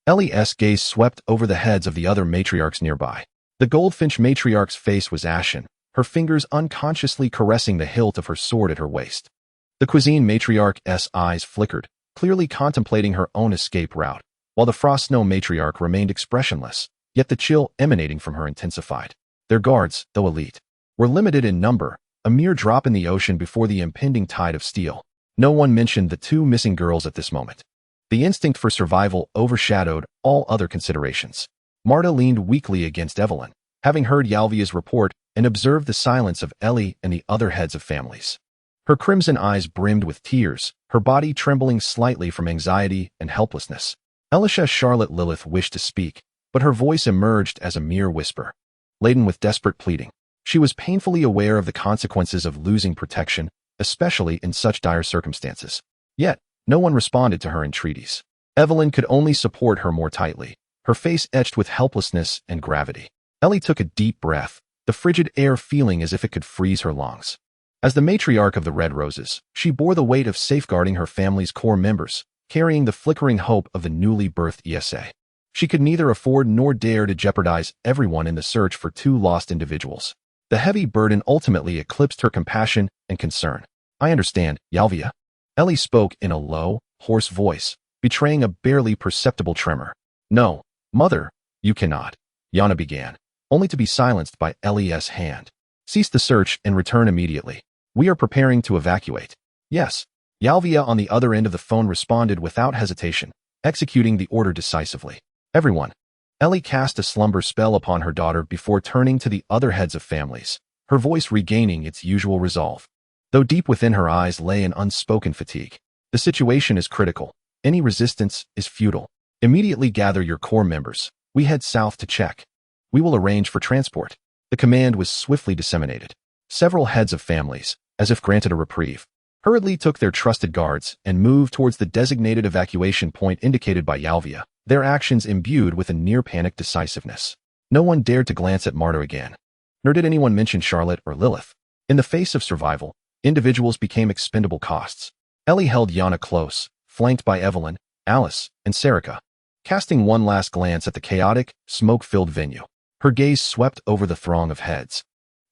Lilyth's gaze swept over the heads of the other matriarchs nearby. The Goldfinch matriarch's face was ashen, her fingers unconsciously caressing the hilt of her sword at her waist. The Cuisine matriarch's eyes flickered, clearly contemplating her own escape route, while the Frostsnow matriarch remained expressionless, yet the chill emanating from her intensified. Their guards, though elite, were limited in number, a mere drop in the ocean before the impending tide of steel. No one mentioned the 2 missing girls at this moment. The instinct for survival overshadowed all other considerations. Marta leaned weakly against Evelyn, having heard Yalvia's report and observed the silence of Ellie and the other heads of families. Her crimson eyes brimmed with tears, her body trembling slightly from anxiety and helplessness. Elisha Charlotte Lilyth wished to speak, but her voice emerged as a mere whisper, laden with desperate pleading. She was painfully aware of the consequences of losing protection, especially in such dire circumstances. Yet, no one responded to her entreaties. Evelyn could only support her more tightly, her face etched with helplessness and gravity. Ellie took a deep breath, the frigid air feeling as if it could freeze her lungs. As the matriarch of the Red Roses, she bore the weight of safeguarding her family's core members, carrying the flickering hope of the newly birthed ESA. She could neither afford nor dare to jeopardize everyone in the search for 2 lost individuals. The heavy burden ultimately eclipsed her compassion and concern. I understand, Yalvia. Ellie spoke in a low, hoarse voice, betraying a barely perceptible tremor. No, mother, you cannot, Yana began, only to be silenced by Lilyth's hand. Cease the search and return immediately. We are preparing to evacuate. Yes. Yalvia on the other end of the phone responded without hesitation, executing the order decisively. Everyone. Ellie cast a slumber spell upon her daughter before turning to the other heads of families, her voice regaining its usual resolve. Though deep within her eyes lay an unspoken fatigue. The situation is critical. Any resistance is futile. Immediately gather your core members. We head south to check. We will arrange for transport. The command was swiftly disseminated. Several heads of families, as if granted a reprieve, hurriedly took their trusted guards and moved towards the designated evacuation point indicated by Yalvia, their actions imbued with a near-panic decisiveness. No one dared to glance at Marta again, nor did anyone mention Charlotte or Lilyth. In the face of survival, individuals became expendable costs. Ellie held Yana close, flanked by Evelyn, Alice, and Sarika. Casting one last glance at the chaotic, smoke-filled venue, her gaze swept over the throng of heads,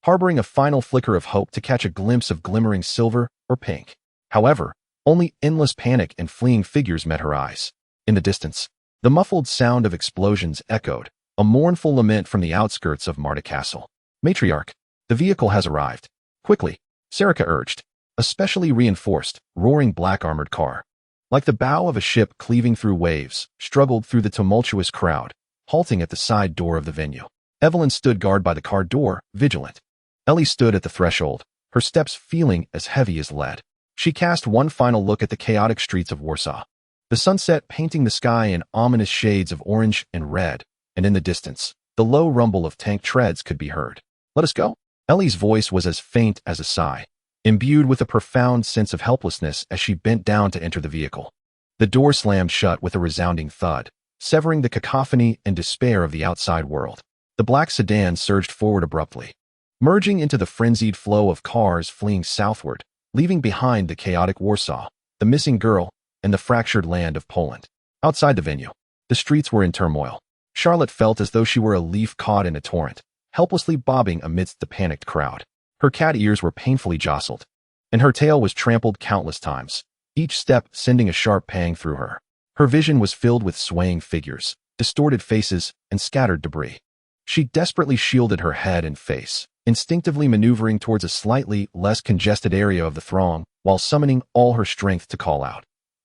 harboring a final flicker of hope to catch a glimpse of glimmering silver or pink. However, only endless panic and fleeing figures met her eyes. In the distance, the muffled sound of explosions echoed, a mournful lament from the outskirts of Marta Castle. Matriarch, the vehicle has arrived. Quickly, Sarika urged. a specially reinforced, roaring black armored car. Like the bow of a ship cleaving through waves, struggled through the tumultuous crowd, halting at the side door of the venue. Evelyn stood guard by the car door, vigilant. Ellie stood at the threshold, her steps feeling as heavy as lead. She cast one final look at the chaotic streets of Warsaw. The sunset painting the sky in ominous shades of orange and red, and in the distance, the low rumble of tank treads could be heard. "Let us go." Ellie's voice was as faint as a sigh, imbued with a profound sense of helplessness as she bent down to enter the vehicle. The door slammed shut with a resounding thud, severing the cacophony and despair of the outside world. The black sedan surged forward abruptly, merging into the frenzied flow of cars fleeing southward, leaving behind the chaotic Warsaw, the missing girl, and the fractured land of Poland. Outside the venue, the streets were in turmoil. Charlotte felt as though she were a leaf caught in a torrent, helplessly bobbing amidst the panicked crowd. Her cat ears were painfully jostled, and her tail was trampled countless times, each step sending a sharp pang through her. Her vision was filled with swaying figures, distorted faces, and scattered debris. She desperately shielded her head and face, instinctively maneuvering towards a slightly less congested area of the throng, while summoning all her strength to call out,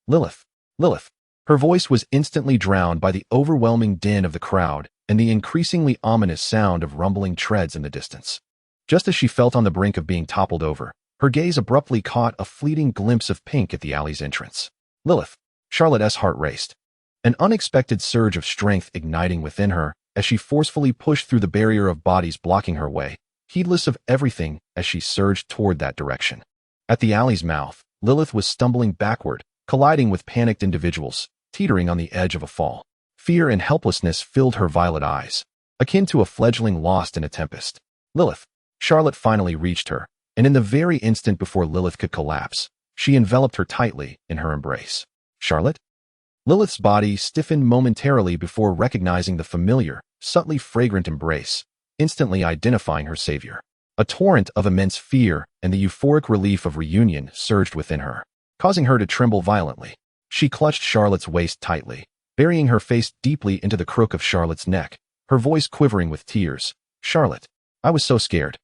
"Lilyth! Lilyth!" Her voice was instantly drowned by the overwhelming din of the crowd and the increasingly ominous sound of rumbling treads in the distance. Just as she felt on the brink of being toppled over, her gaze abruptly caught a fleeting glimpse of pink at the alley's entrance. "Lilyth!" Charlotte's heart raced, an unexpected surge of strength igniting within her as she forcefully pushed through the barrier of bodies blocking her way, heedless of everything as she surged toward that direction. At the alley's mouth, Lilyth was stumbling backward, colliding with panicked individuals, teetering on the edge of a fall. Fear and helplessness filled her violet eyes, akin to a fledgling lost in a tempest. "Lilyth!" Charlotte finally reached her, and in the very instant before Lilyth could collapse, she enveloped her tightly in her embrace. "Charlotte?" Lilyth's body stiffened momentarily before recognizing the familiar, subtly fragrant embrace, instantly identifying her savior. A torrent of immense fear and the euphoric relief of reunion surged within her, causing her to tremble violently. She clutched Charlotte's waist tightly, burying her face deeply into the crook of Charlotte's neck, her voice quivering with tears. "Charlotte, I was so scared.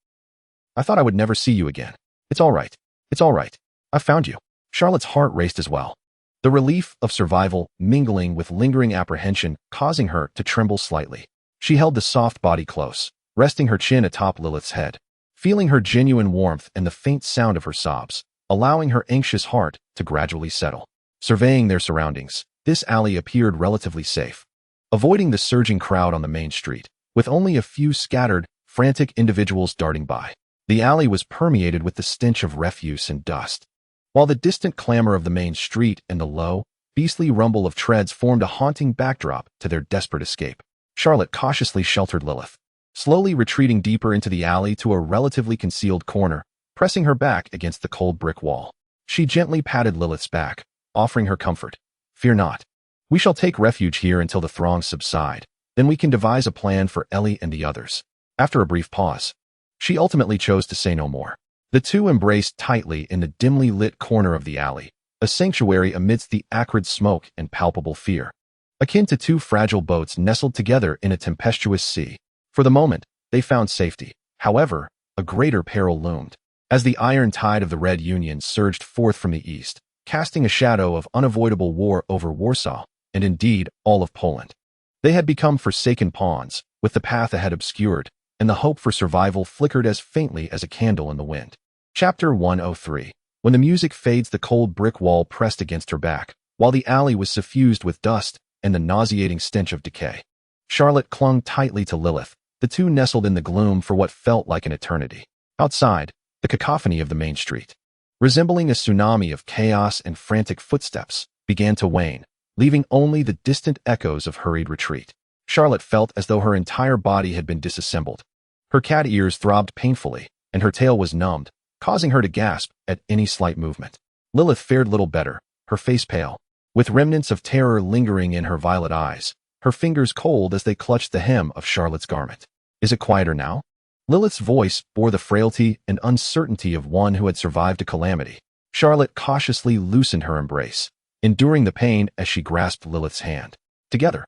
I thought I would never see you again. It's all right. It's all right. I found you." Charlotte's heart raced as well, the relief of survival mingling with lingering apprehension causing her to tremble slightly. She held the soft body close, resting her chin atop Lilyth's head, feeling her genuine warmth and the faint sound of her sobs, allowing her anxious heart to gradually settle. Surveying their surroundings, this alley appeared relatively safe. Avoiding the surging crowd on the main street, with only a few scattered, frantic individuals darting by. The alley was permeated with the stench of refuse and dust, while the distant clamor of the main street and the low, beastly rumble of treads formed a haunting backdrop to their desperate escape. Charlotte cautiously sheltered Lilyth, slowly retreating deeper into the alley to a relatively concealed corner, pressing her back against the cold brick wall. She gently patted Lilyth's back, offering her comfort. "Fear not. We shall take refuge here until the throngs subside. Then we can devise a plan for Ellie and the others." After a brief pause, she ultimately chose to say no more. The two embraced tightly in the dimly lit corner of the alley, a sanctuary amidst the acrid smoke and palpable fear, akin to two fragile boats nestled together in a tempestuous sea. For the moment, they found safety. However, a greater peril loomed, as the iron tide of the Red Union surged forth from the east, casting a shadow of unavoidable war over Warsaw, and indeed all of Poland. They had become forsaken pawns, with the path ahead obscured, and the hope for survival flickered as faintly as a candle in the wind. Chapter 103. When the music fades, the cold brick wall pressed against her back, while the alley was suffused with dust and the nauseating stench of decay. Charlotte clung tightly to Lilyth, the two nestled in the gloom for what felt like an eternity. Outside, the cacophony of the main street, resembling a tsunami of chaos and frantic footsteps, began to wane, leaving only the distant echoes of hurried retreat. Charlotte felt as though her entire body had been disassembled. Her cat ears throbbed painfully, and her tail was numbed, causing her to gasp at any slight movement. Lilyth fared little better, her face pale, with remnants of terror lingering in her violet eyes, her fingers cold as they clutched the hem of Charlotte's garment. "Is it quieter now?" Lilyth's voice bore the frailty and uncertainty of one who had survived a calamity. Charlotte cautiously loosened her embrace, enduring the pain as she grasped Lilyth's hand. Together,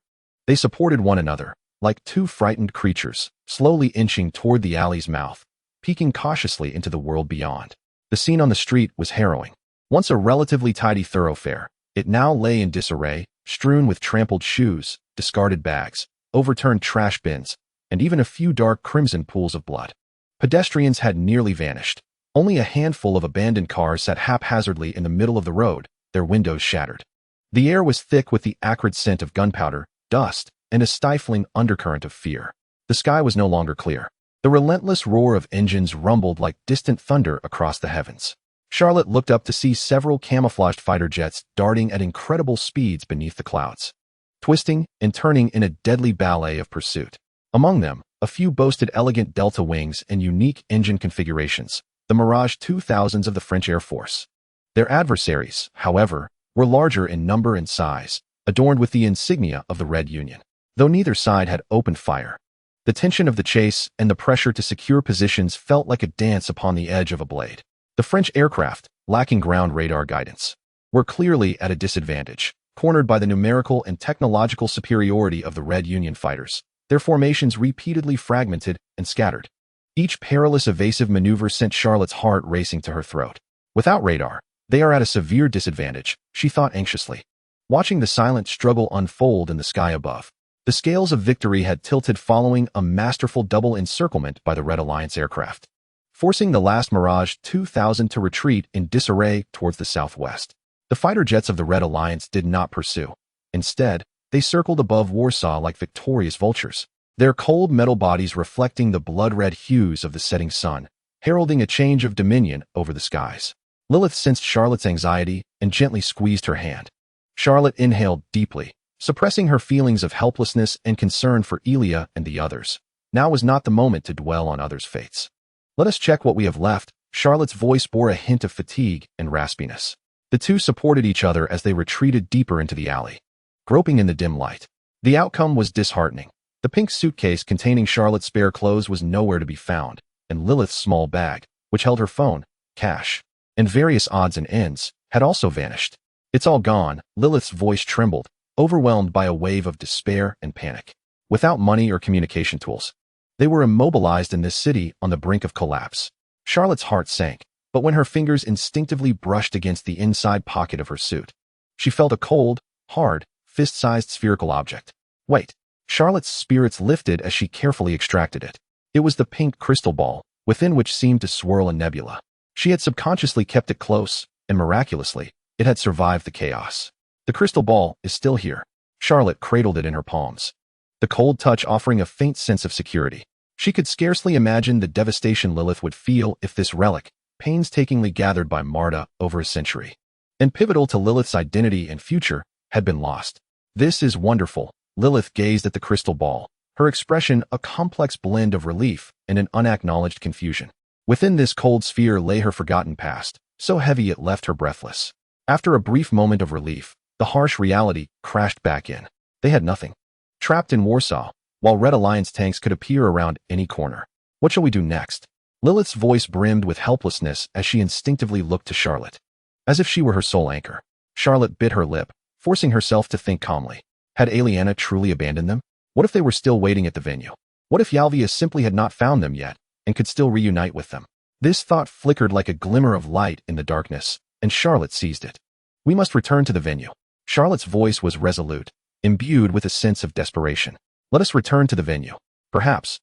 they supported one another, like two frightened creatures, slowly inching toward the alley's mouth, peeking cautiously into the world beyond. The scene on the street was harrowing. Once a relatively tidy thoroughfare, it now lay in disarray, strewn with trampled shoes, discarded bags, overturned trash bins, and even a few dark crimson pools of blood. Pedestrians had nearly vanished. Only a handful of abandoned cars sat haphazardly in the middle of the road, their windows shattered. The air was thick with the acrid scent of gunpowder, dust, and a stifling undercurrent of fear. The sky was no longer clear. The relentless roar of engines rumbled like distant thunder across the heavens. Charlotte looked up to see several camouflaged fighter jets darting at incredible speeds beneath the clouds, twisting and turning in a deadly ballet of pursuit. Among them, a few boasted elegant delta wings and unique engine configurations, the Mirage 2000s of the French Air Force. Their adversaries, however, were larger in number and size, adorned with the insignia of the Red Union. Though neither side had opened fire, the tension of the chase and the pressure to secure positions felt like a dance upon the edge of a blade. The French aircraft, lacking ground radar guidance, were clearly at a disadvantage, cornered by the numerical and technological superiority of the Red Union fighters, their formations repeatedly fragmented and scattered. Each perilous evasive maneuver sent Charlotte's heart racing to her throat. Without radar, they are at a severe disadvantage, she thought anxiously. Watching the silent struggle unfold in the sky above, the scales of victory had tilted following a masterful double encirclement by the Red Alliance aircraft, forcing the last Mirage 2000 to retreat in disarray towards the southwest. The fighter jets of the Red Alliance did not pursue. Instead, they circled above Warsaw like victorious vultures, their cold metal bodies reflecting the blood-red hues of the setting sun, heralding a change of dominion over the skies. Lilyth sensed Charlotte's anxiety and gently squeezed her hand. Charlotte inhaled deeply, suppressing her feelings of helplessness and concern for Elia and the others. Now was not the moment to dwell on others' fates. Let us check what we have left. Charlotte's voice bore a hint of fatigue and raspiness. The two supported each other as they retreated deeper into the alley, groping in the dim light. The outcome was disheartening. The pink suitcase containing Charlotte's spare clothes was nowhere to be found, and Lilith's small bag, which held her phone, cash, and various odds and ends, had also vanished. It's all gone, Lilith's voice trembled, overwhelmed by a wave of despair and panic. Without money or communication tools, they were immobilized in this city on the brink of collapse. Charlotte's heart sank, but when her fingers instinctively brushed against the inside pocket of her suit, she felt a cold, hard, fist-sized spherical object. Wait. Charlotte's spirits lifted as she carefully extracted it. It was the pink crystal ball, within which seemed to swirl a nebula. She had subconsciously kept it close, and miraculously, it had survived the chaos. The crystal ball is still here. Charlotte cradled it in her palms, the cold touch offering a faint sense of security. She could scarcely imagine the devastation Lilyth would feel if this relic, painstakingly gathered by Marta over a century, and pivotal to Lilith's identity and future, had been lost. This is wonderful. Lilyth gazed at the crystal ball, her expression a complex blend of relief and an unacknowledged confusion. Within this cold sphere lay her forgotten past, so heavy it left her breathless. After a brief moment of relief, the harsh reality crashed back in. They had nothing. Trapped in Warsaw, while Red Alliance tanks could appear around any corner. What shall we do next? Lilith's voice brimmed with helplessness as she instinctively looked to Charlotte, as if she were her sole anchor. Charlotte bit her lip, forcing herself to think calmly. Had Aliana truly abandoned them? What if they were still waiting at the venue? What if Yalvia simply had not found them yet, and could still reunite with them? This thought flickered like a glimmer of light in the darkness, and Charlotte seized it. We must return to the venue. Charlotte's voice was resolute, imbued with a sense of desperation. Let us return to the venue. Perhaps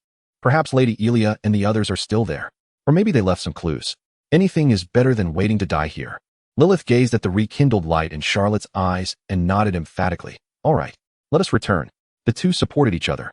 Lady Elia and the others are still there. Or maybe they left some clues. Anything is better than waiting to die here. Lilyth gazed at the rekindled light in Charlotte's eyes and nodded emphatically. All right. Let us return. The two supported each other,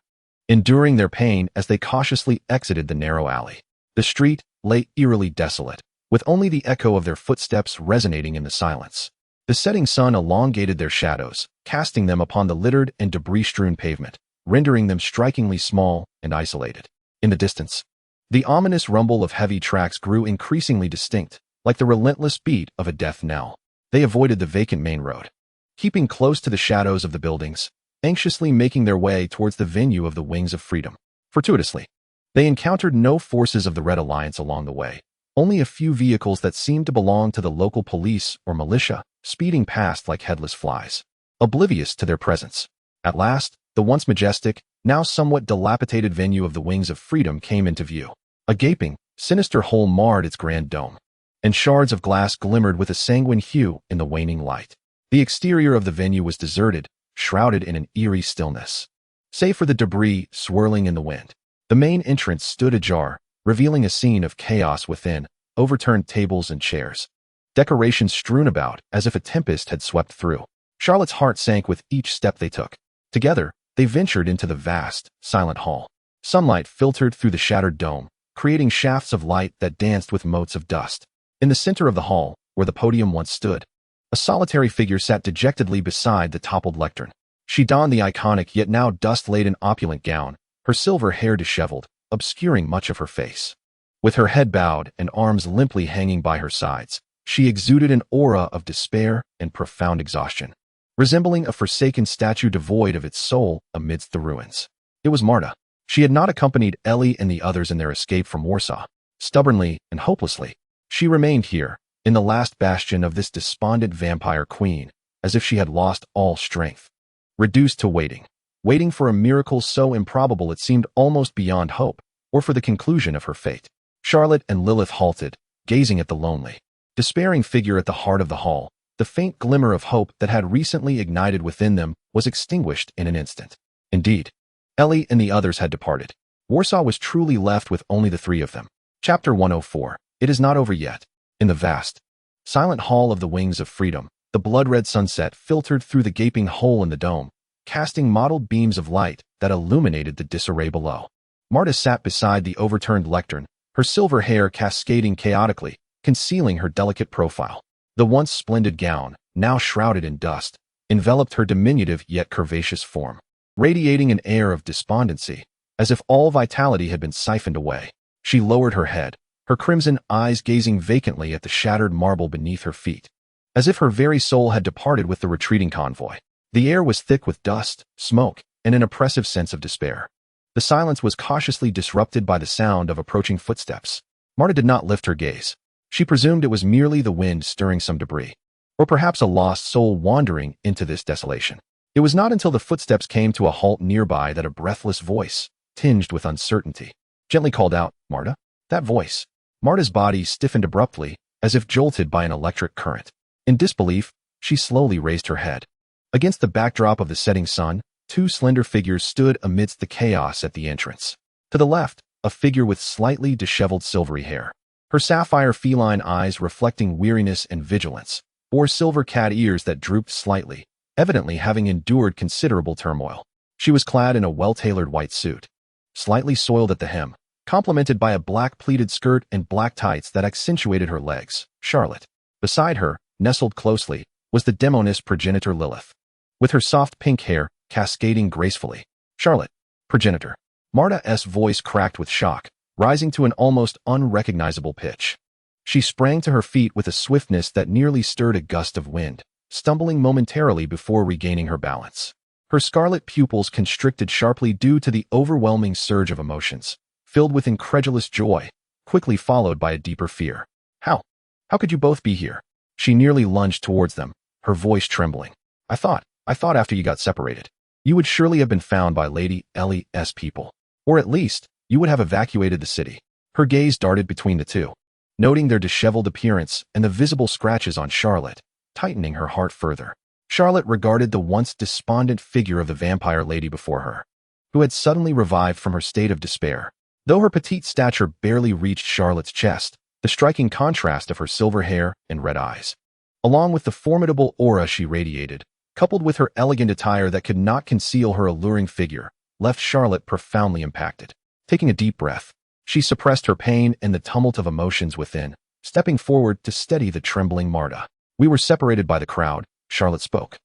enduring their pain as they cautiously exited the narrow alley. The street lay eerily desolate, with only the echo of their footsteps resonating in the silence. The setting sun elongated their shadows, casting them upon the littered and debris-strewn pavement, rendering them strikingly small and isolated. In the distance, the ominous rumble of heavy tracks grew increasingly distinct, like the relentless beat of a death knell. They avoided the vacant main road, keeping close to the shadows of the buildings, anxiously making their way towards the venue of the Wings of Freedom. Fortuitously, they encountered no forces of the Red Alliance along the way, only a few vehicles that seemed to belong to the local police or militia, speeding past like headless flies, oblivious to their presence. At last, the once majestic, now somewhat dilapidated venue of the Wings of Freedom came into view. A gaping, sinister hole marred its grand dome. and shards of glass glimmered with a sanguine hue in the waning light. The exterior of the venue was deserted, shrouded in an eerie stillness. Save for the debris swirling in the wind, the main entrance stood ajar, revealing a scene of chaos within, overturned tables and chairs. Decorations strewn about as if a tempest had swept through. Charlotte's heart sank with each step they took. Together, they ventured into the vast, silent hall. Sunlight filtered through the shattered dome, creating shafts of light that danced with motes of dust. In the center of the hall, where the podium once stood, a solitary figure sat dejectedly beside the toppled lectern. She donned the iconic yet now dust-laden opulent gown, her silver hair disheveled, obscuring much of her face. With her head bowed and arms limply hanging by her sides, she exuded an aura of despair and profound exhaustion, resembling a forsaken statue devoid of its soul amidst the ruins. It was Marta. She had not accompanied Ellie and the others in their escape from Warsaw. Stubbornly and hopelessly, she remained here, in the last bastion of this despondent vampire queen, as if she had lost all strength. Reduced to waiting for a miracle so improbable it seemed almost beyond hope, or for the conclusion of her fate. Charlotte and Lilyth halted, gazing at the lonely, despairing figure at the heart of the hall. The faint glimmer of hope that had recently ignited within them was extinguished in an instant. Indeed, Ellie and the others had departed. Warsaw was truly left with only the three of them. Chapter 104. It is not over yet. In the vast, silent hall of the Wings of Freedom, the blood-red sunset filtered through the gaping hole in the dome, casting mottled beams of light that illuminated the disarray below. Marta sat beside the overturned lectern, her silver hair cascading chaotically, concealing her delicate profile. The once splendid gown, now shrouded in dust, enveloped her diminutive yet curvaceous form, radiating an air of despondency, as if all vitality had been siphoned away. She lowered her head, her crimson eyes gazing vacantly at the shattered marble beneath her feet, as if her very soul had departed with the retreating convoy. The air was thick with dust, smoke, and an oppressive sense of despair. The silence was cautiously disrupted by the sound of approaching footsteps. Marta did not lift her gaze. She presumed it was merely the wind stirring some debris, or perhaps a lost soul wandering into this desolation. It was not until the footsteps came to a halt nearby that a breathless voice, tinged with uncertainty, gently called out, "Marta?" That voice. Marta's body stiffened abruptly, as if jolted by an electric current. In disbelief, she slowly raised her head. Against the backdrop of the setting sun, two slender figures stood amidst the chaos at the entrance. To the left, a figure with slightly disheveled silvery hair, her sapphire feline eyes reflecting weariness and vigilance, bore silver cat ears that drooped slightly, evidently having endured considerable turmoil. She was clad in a well-tailored white suit, slightly soiled at the hem, complemented by a black pleated skirt and black tights that accentuated her legs. Charlotte. Beside her, nestled closely, was the demoness progenitor Lilyth, with her soft pink hair cascading gracefully. Charlotte. Progenitor. Marta's voice cracked with shock, rising to an almost unrecognizable pitch. She sprang to her feet with a swiftness that nearly stirred a gust of wind, stumbling momentarily before regaining her balance. Her scarlet pupils constricted sharply due to the overwhelming surge of emotions, filled with incredulous joy, quickly followed by a deeper fear. How could you both be here?" She nearly lunged towards them, her voice trembling. I thought after you got separated, you would surely have been found by Lady Ellie's people. Or at least, you would have evacuated the city." Her gaze darted between the two, noting their disheveled appearance and the visible scratches on Charlotte, tightening her heart further. Charlotte regarded the once despondent figure of the vampire lady before her, who had suddenly revived from her state of despair. Though her petite stature barely reached Charlotte's chest, the striking contrast of her silver hair and red eyes, along with the formidable aura she radiated, coupled with her elegant attire that could not conceal her alluring figure, left Charlotte profoundly impacted. Taking a deep breath, she suppressed her pain and the tumult of emotions within, stepping forward to steady the trembling Marta. "We were separated by the crowd," Charlotte spoke,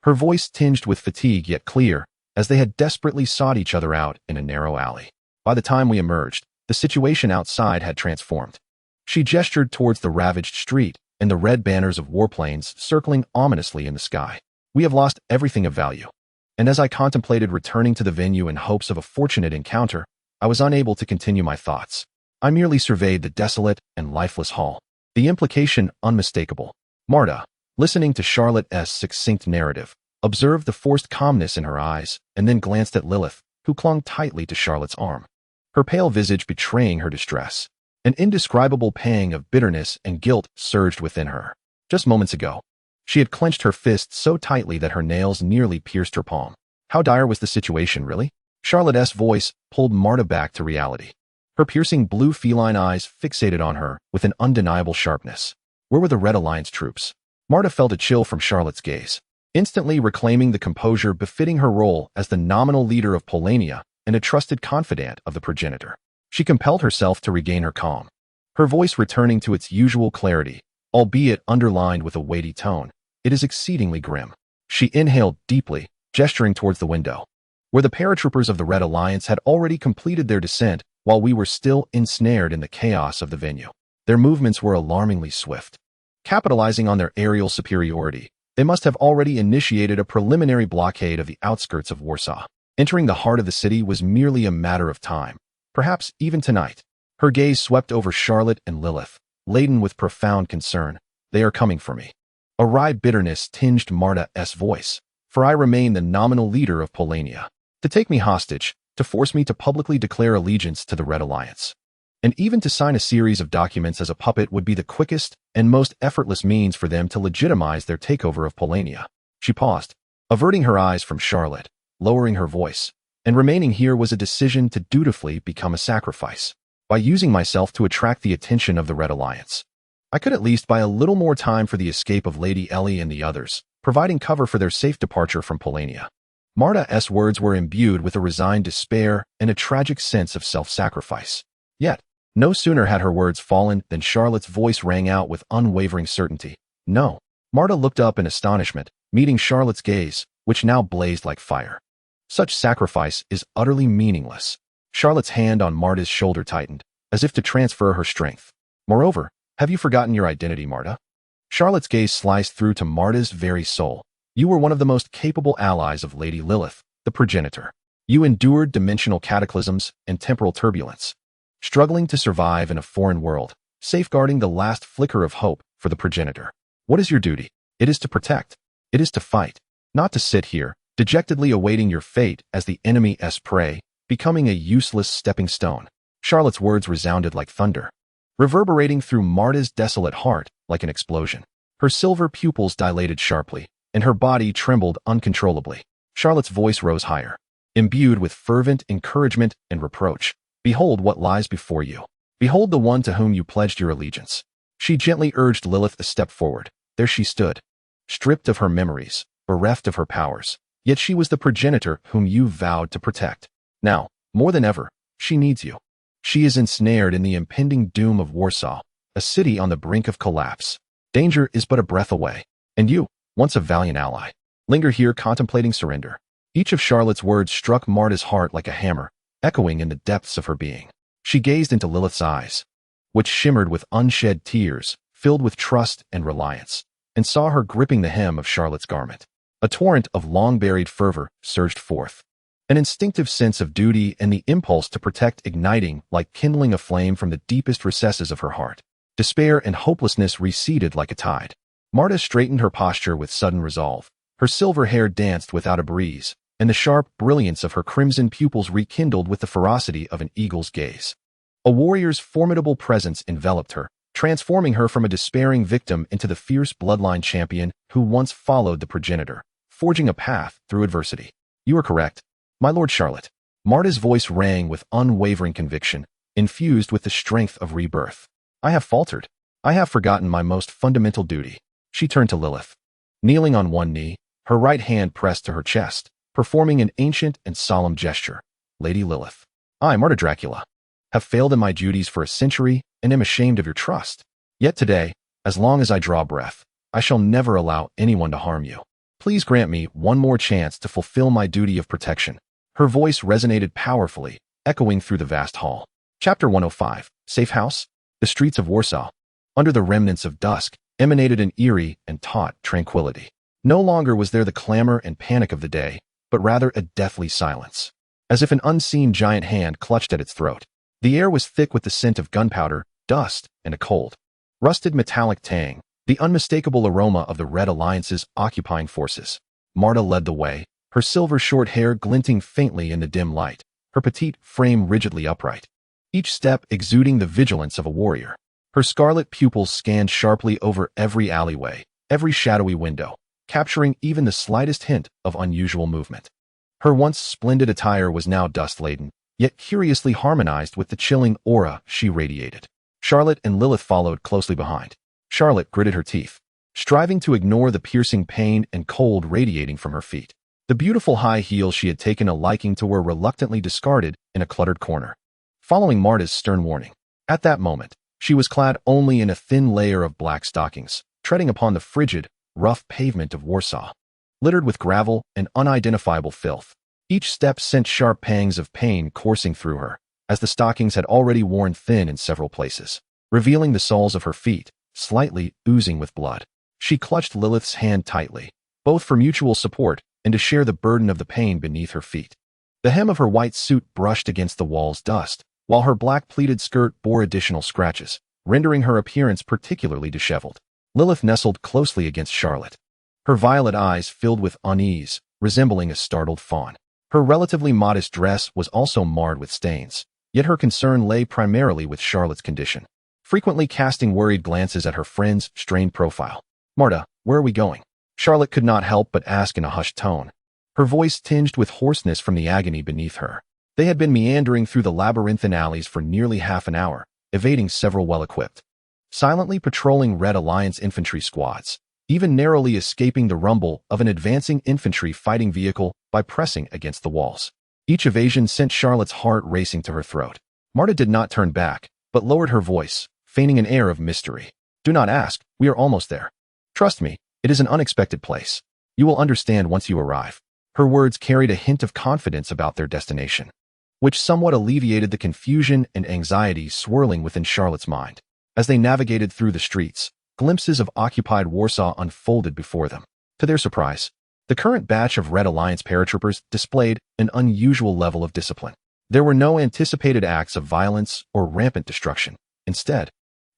her voice tinged with fatigue yet clear, as they had desperately sought each other out in a narrow alley. "By the time we emerged, the situation outside had transformed." She gestured towards the ravaged street and the red banners of warplanes circling ominously in the sky. "We have lost everything of value." And as I contemplated returning to the venue in hopes of a fortunate encounter, I was unable to continue my thoughts. I merely surveyed the desolate and lifeless hall, the implication unmistakable. Marta, listening to Charlotte's succinct narrative, observed the forced calmness in her eyes and then glanced at Lilyth, who clung tightly to Charlotte's arm, her pale visage betraying her distress. An indescribable pang of bitterness and guilt surged within her. Just moments ago, she had clenched her fist so tightly that her nails nearly pierced her palm. How dire was the situation, really? Charlotte's voice pulled Marta back to reality. Her piercing blue feline eyes fixated on her with an undeniable sharpness. Where were the Red Alliance troops? Marta felt a chill from Charlotte's gaze, instantly reclaiming the composure befitting her role as the nominal leader of Polania and a trusted confidant of the progenitor. She compelled herself to regain her calm, her voice returning to its usual clarity, albeit underlined with a weighty tone. It is exceedingly grim. She inhaled deeply, gesturing towards the window, where the paratroopers of the Red Alliance had already completed their descent while we were still ensnared in the chaos of the venue. Their movements were alarmingly swift. Capitalizing on their aerial superiority, they must have already initiated a preliminary blockade of the outskirts of Warsaw. Entering the heart of the city was merely a matter of time, perhaps even tonight. Her gaze swept over Charlotte and Lilyth, laden with profound concern. They are coming for me. A wry bitterness tinged Marta's voice, for I remain the nominal leader of Polania. To take me hostage, to force me to publicly declare allegiance to the Red Alliance, and even to sign a series of documents as a puppet would be the quickest and most effortless means for them to legitimize their takeover of Polania. She paused, averting her eyes from Charlotte, lowering her voice, and remaining here was a decision to dutifully become a sacrifice. By using myself to attract the attention of the Red Alliance, I could at least buy a little more time for the escape of Lady Ellie and the others, providing cover for their safe departure from Polania. Marta's words were imbued with a resigned despair and a tragic sense of self-sacrifice. Yet, no sooner had her words fallen than Charlotte's voice rang out with unwavering certainty. No. Marta looked up in astonishment, meeting Charlotte's gaze, which now blazed like fire. Such sacrifice is utterly meaningless. Charlotte's hand on Marta's shoulder tightened, as if to transfer her strength. Moreover, have you forgotten your identity, Marta? Charlotte's gaze sliced through to Marta's very soul. You were one of the most capable allies of Lady Lilyth, the progenitor. You endured dimensional cataclysms and temporal turbulence, struggling to survive in a foreign world, safeguarding the last flicker of hope for the progenitor. What is your duty? It is to protect. It is to fight, not to sit here, dejectedly awaiting your fate as the enemy's prey, becoming a useless stepping stone. Charlotte's words resounded like thunder, reverberating through Marta's desolate heart like an explosion. Her silver pupils dilated sharply, and her body trembled uncontrollably. Charlotte's voice rose higher, imbued with fervent encouragement and reproach. Behold what lies before you. Behold the one to whom you pledged your allegiance. She gently urged Lilyth a step forward. There she stood, stripped of her memories, bereft of her powers. Yet she was the progenitor whom you vowed to protect. Now, more than ever, she needs you. She is ensnared in the impending doom of Warsaw, a city on the brink of collapse. Danger is but a breath away, and you, once a valiant ally, linger here contemplating surrender. Each of Charlotte's words struck Marta's heart like a hammer, echoing in the depths of her being. She gazed into Lilyth's eyes, which shimmered with unshed tears, filled with trust and reliance, and saw her gripping the hem of Charlotte's garment. A torrent of long-buried fervor surged forth, an instinctive sense of duty and the impulse to protect igniting like kindling a flame from the deepest recesses of her heart. Despair and hopelessness receded like a tide. Marta straightened her posture with sudden resolve. Her silver hair danced without a breeze, and the sharp brilliance of her crimson pupils rekindled with the ferocity of an eagle's gaze. A warrior's formidable presence enveloped her, transforming her from a despairing victim into the fierce bloodline champion who once followed the progenitor, forging a path through adversity. You are correct, my Lord Charlotte. Marta's voice rang with unwavering conviction, infused with the strength of rebirth. I have faltered. I have forgotten my most fundamental duty. She turned to Lilyth. Kneeling on one knee, her right hand pressed to her chest, performing an ancient and solemn gesture. Lady Lilyth, I, Marta Dracula, have failed in my duties for a century and am ashamed of your trust. Yet today, as long as I draw breath, I shall never allow anyone to harm you. Please grant me one more chance to fulfill my duty of protection. Her voice resonated powerfully, echoing through the vast hall. Chapter 105, Safe House. The streets of Warsaw, under the remnants of dusk, emanated an eerie and taut tranquility. No longer was there the clamor and panic of the day, but rather a deathly silence, as if an unseen giant hand clutched at its throat. The air was thick with the scent of gunpowder, dust, and a cold, rusted metallic tang, the unmistakable aroma of the Red Alliance's occupying forces. Marta led the way, her silver short hair glinting faintly in the dim light, her petite frame rigidly upright. each step exuding the vigilance of a warrior. Her scarlet pupils scanned sharply over every alleyway, every shadowy window, capturing even the slightest hint of unusual movement. Her once splendid attire was now dust-laden, yet curiously harmonized with the chilling aura she radiated. Charlotte and Lilyth followed closely behind. Charlotte gritted her teeth, striving to ignore the piercing pain and cold radiating from her feet. The beautiful high heels she had taken a liking to were reluctantly discarded in a cluttered corner, following Marta's stern warning. At that moment, she was clad only in a thin layer of black stockings, treading upon the frigid, rough pavement of Warsaw, littered with gravel and unidentifiable filth. Each step sent sharp pangs of pain coursing through her, as the stockings had already worn thin in several places, revealing the soles of her feet, slightly oozing with blood. She clutched Lilyth's hand tightly, both for mutual support and to share the burden of the pain beneath her feet. The hem of her white suit brushed against the wall's dust, while her black pleated skirt bore additional scratches, rendering her appearance particularly disheveled. Lilyth nestled closely against Charlotte, her violet eyes filled with unease, resembling a startled fawn. Her relatively modest dress was also marred with stains, yet her concern lay primarily with Charlotte's condition, frequently casting worried glances at her friend's strained profile. "Marta, where are we going?" Charlotte could not help but ask in a hushed tone, her voice tinged with hoarseness from the agony beneath her. They had been meandering through the labyrinthine alleys for nearly half an hour, evading several well-equipped, silently patrolling Red Alliance infantry squads, even narrowly escaping the rumble of an advancing infantry fighting vehicle by pressing against the walls. Each evasion sent Charlotte's heart racing to her throat. Marta did not turn back, but lowered her voice, feigning an air of mystery. "Do not ask, we are almost there. Trust me, it is an unexpected place. You will understand once you arrive." Her words carried a hint of confidence about their destination, which somewhat alleviated the confusion and anxiety swirling within Charlotte's mind. As they navigated through the streets, glimpses of occupied Warsaw unfolded before them. To their surprise, the current batch of Red Alliance paratroopers displayed an unusual level of discipline. There were no anticipated acts of violence or rampant destruction. Instead,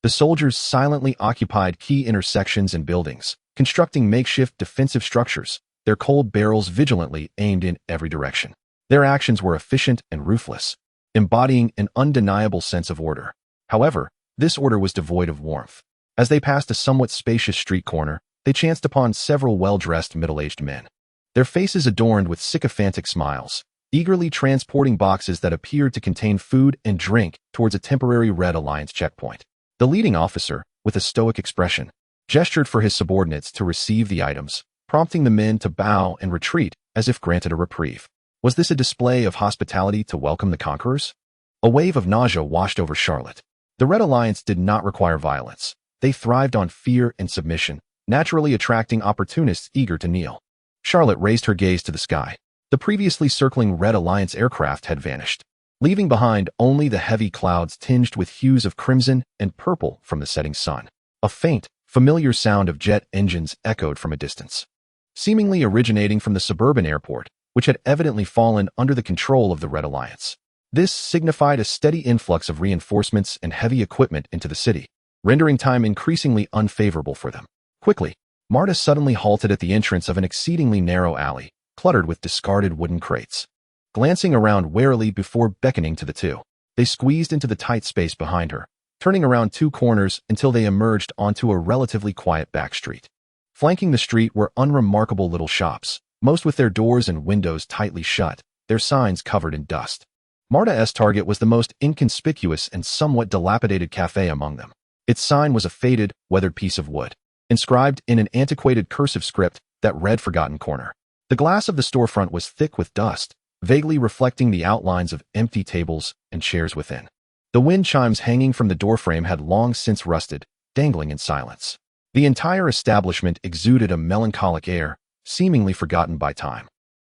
the soldiers silently occupied key intersections and buildings, constructing makeshift defensive structures, their cold barrels vigilantly aimed in every direction. Their actions were efficient and ruthless, embodying an undeniable sense of order. However, this order was devoid of warmth. As they passed a somewhat spacious street corner, they chanced upon several well-dressed middle-aged men, their faces adorned with sycophantic smiles, eagerly transporting boxes that appeared to contain food and drink towards a temporary Red Alliance checkpoint. The leading officer, with a stoic expression, gestured for his subordinates to receive the items, prompting the men to bow and retreat as if granted a reprieve. Was this a display of hospitality to welcome the conquerors? A wave of nausea washed over Charlotte. The Red Alliance did not require violence. They thrived on fear and submission, naturally attracting opportunists eager to kneel. Charlotte raised her gaze to the sky. The previously circling Red Alliance aircraft had vanished, leaving behind only the heavy clouds tinged with hues of crimson and purple from the setting sun. A faint, familiar sound of jet engines echoed from a distance, seemingly originating from the suburban airport, which had evidently fallen under the control of the Red Alliance. This signified a steady influx of reinforcements and heavy equipment into the city, rendering time increasingly unfavorable for them. Quickly, Marta suddenly halted at the entrance of an exceedingly narrow alley, cluttered with discarded wooden crates. Glancing around warily before beckoning to the two, they squeezed into the tight space behind her, turning around two corners until they emerged onto a relatively quiet back street. Flanking the street were unremarkable little shops, most with their doors and windows tightly shut, their signs covered in dust. Marta's target was the most inconspicuous and somewhat dilapidated cafe among them. Its sign was a faded, weathered piece of wood, inscribed in an antiquated cursive script that read "Forgotten Corner." The glass of the storefront was thick with dust, vaguely reflecting the outlines of empty tables and chairs within. The wind chimes hanging from the doorframe had long since rusted, dangling in silence. The entire establishment exuded a melancholic air, seemingly forgotten by time,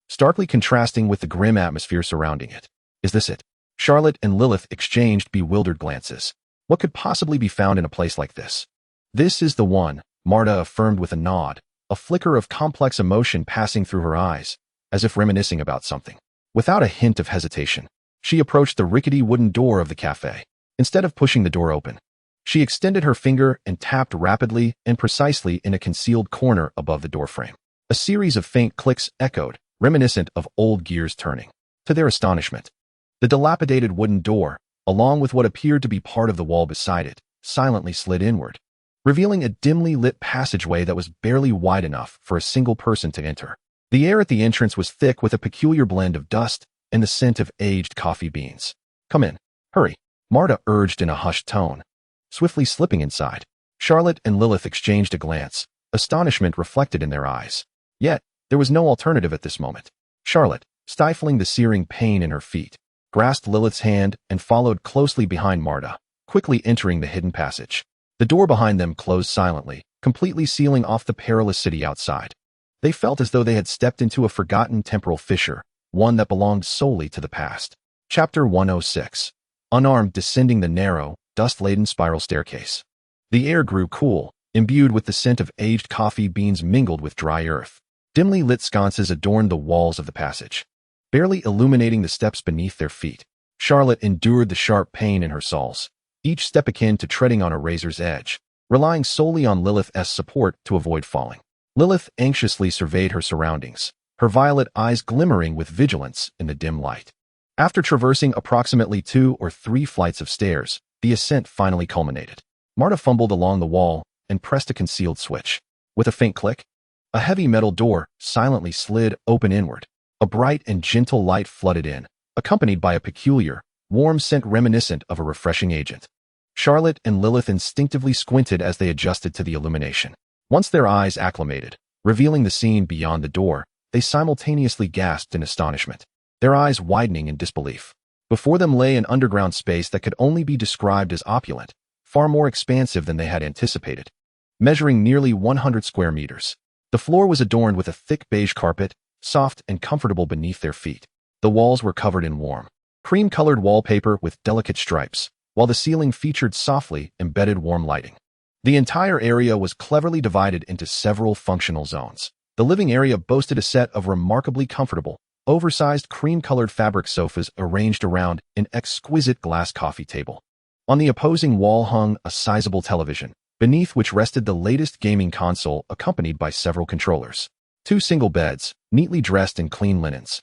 starkly contrasting with the grim atmosphere surrounding it. "Is this it?" Charlotte and Lilyth exchanged bewildered glances. What could possibly be found in a place like this? "This is the one," Marta affirmed with a nod, a flicker of complex emotion passing through her eyes, as if reminiscing about something. Without a hint of hesitation, she approached the rickety wooden door of the cafe. Instead of pushing the door open, she extended her finger and tapped rapidly and precisely in a concealed corner above the doorframe. A series of faint clicks echoed, reminiscent of old gears turning. To their astonishment, the dilapidated wooden door, along with what appeared to be part of the wall beside it, silently slid inward, revealing a dimly lit passageway that was barely wide enough for a single person to enter. The air at the entrance was thick with a peculiar blend of dust and the scent of aged coffee beans. "Come in. Hurry," Marta urged in a hushed tone. Swiftly slipping inside, Charlotte and Lilyth exchanged a glance, astonishment reflected in their eyes. Yet, there was no alternative at this moment. Charlotte, stifling the searing pain in her feet, grasped Lilyth's hand and followed closely behind Marta, quickly entering the hidden passage. The door behind them closed silently, completely sealing off the perilous city outside. They felt as though they had stepped into a forgotten temporal fissure, one that belonged solely to the past. Chapter 106. Unarmed, descending the narrow, dust-laden spiral staircase. The air grew cool, imbued with the scent of aged coffee beans mingled with dry earth. Dimly lit sconces adorned the walls of the passage, barely illuminating the steps beneath their feet. Charlotte endured the sharp pain in her soles, each step akin to treading on a razor's edge, relying solely on Lilyth's support to avoid falling. Lilyth anxiously surveyed her surroundings, her violet eyes glimmering with vigilance in the dim light. After traversing approximately 2 or 3 flights of stairs, the ascent finally culminated. Marta fumbled along the wall and pressed a concealed switch. With a faint click, a heavy metal door silently slid open inward. A bright and gentle light flooded in, accompanied by a peculiar, warm scent reminiscent of a refreshing agent. Charlotte and Lilyth instinctively squinted as they adjusted to the illumination. Once their eyes acclimated, revealing the scene beyond the door, they simultaneously gasped in astonishment, their eyes widening in disbelief. Before them lay an underground space that could only be described as opulent, far more expansive than they had anticipated. Measuring nearly 100 square meters, the floor was adorned with a thick beige carpet, soft and comfortable beneath their feet. The walls were covered in warm, cream-colored wallpaper with delicate stripes, while the ceiling featured softly embedded warm lighting. The entire area was cleverly divided into several functional zones. The living area boasted a set of remarkably comfortable, oversized cream-colored fabric sofas arranged around an exquisite glass coffee table. On the opposing wall hung a sizable television, beneath which rested the latest gaming console accompanied by several controllers. 2 single beds, neatly dressed in clean linens,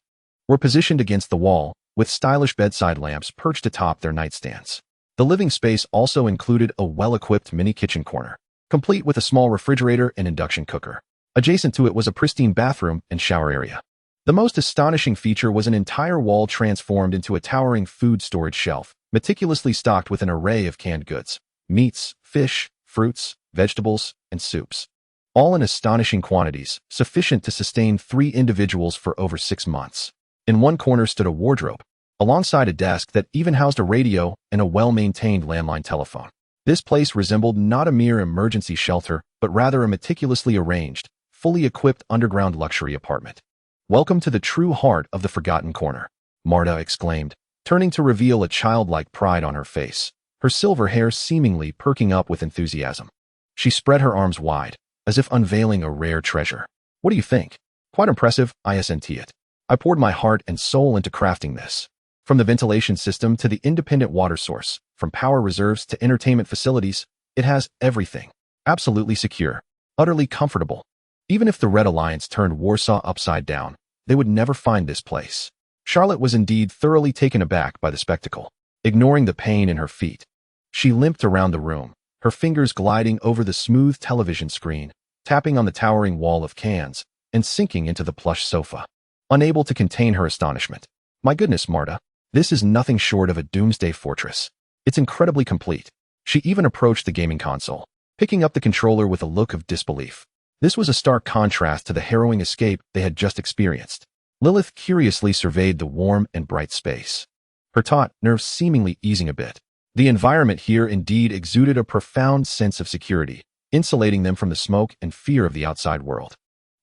were positioned against the wall, with stylish bedside lamps perched atop their nightstands. The living space also included a well-equipped mini kitchen corner, complete with a small refrigerator and induction cooker. Adjacent to it was a pristine bathroom and shower area. The most astonishing feature was an entire wall transformed into a towering food storage shelf, meticulously stocked with an array of canned goods, meats, fish, fruits, vegetables, and soups, all in astonishing quantities, sufficient to sustain 3 individuals for over 6 months. In one corner stood a wardrobe, alongside a desk that even housed a radio and a well-maintained landline telephone. This place resembled not a mere emergency shelter, but rather a meticulously arranged, fully equipped underground luxury apartment. "Welcome to the true heart of the Forgotten Corner," Marta exclaimed, turning to reveal a childlike pride on her face, her silver hair seemingly perking up with enthusiasm. She spread her arms wide, as if unveiling a rare treasure. "What do you think? Quite impressive, isn't it? I poured my heart and soul into crafting this. From the ventilation system to the independent water source, from power reserves to entertainment facilities, it has everything. Absolutely secure, utterly comfortable. Even if the Red Alliance turned Warsaw upside down, they would never find this place." Charlotte was indeed thoroughly taken aback by the spectacle. Ignoring the pain in her feet, she limped around the room, her fingers gliding over the smooth television screen, tapping on the towering wall of cans, and sinking into the plush sofa, unable to contain her astonishment. "My goodness, Marta, this is nothing short of a doomsday fortress. It's incredibly complete." She even approached the gaming console, picking up the controller with a look of disbelief. This was a stark contrast to the harrowing escape they had just experienced. Lilyth curiously surveyed the warm and bright space, her taut nerves seemingly easing a bit. The environment here indeed exuded a profound sense of security, insulating them from the smoke and fear of the outside world.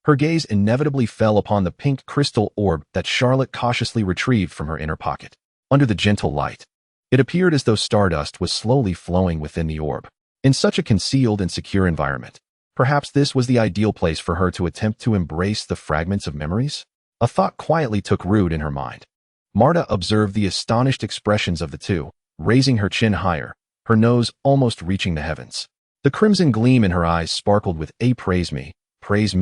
Her gaze inevitably fell upon the pink crystal orb that Charlotte cautiously retrieved from her inner pocket. Under the gentle light, it appeared as though stardust was slowly flowing within the orb. In such a concealed and secure environment, perhaps this was the ideal place for her to attempt to embrace the fragments of memories? A thought quietly took root in her mind. Marta observed the astonished expressions of the two, raising her chin higher, her nose almost reaching the heavens. The crimson gleam in her eyes sparkled with a praise me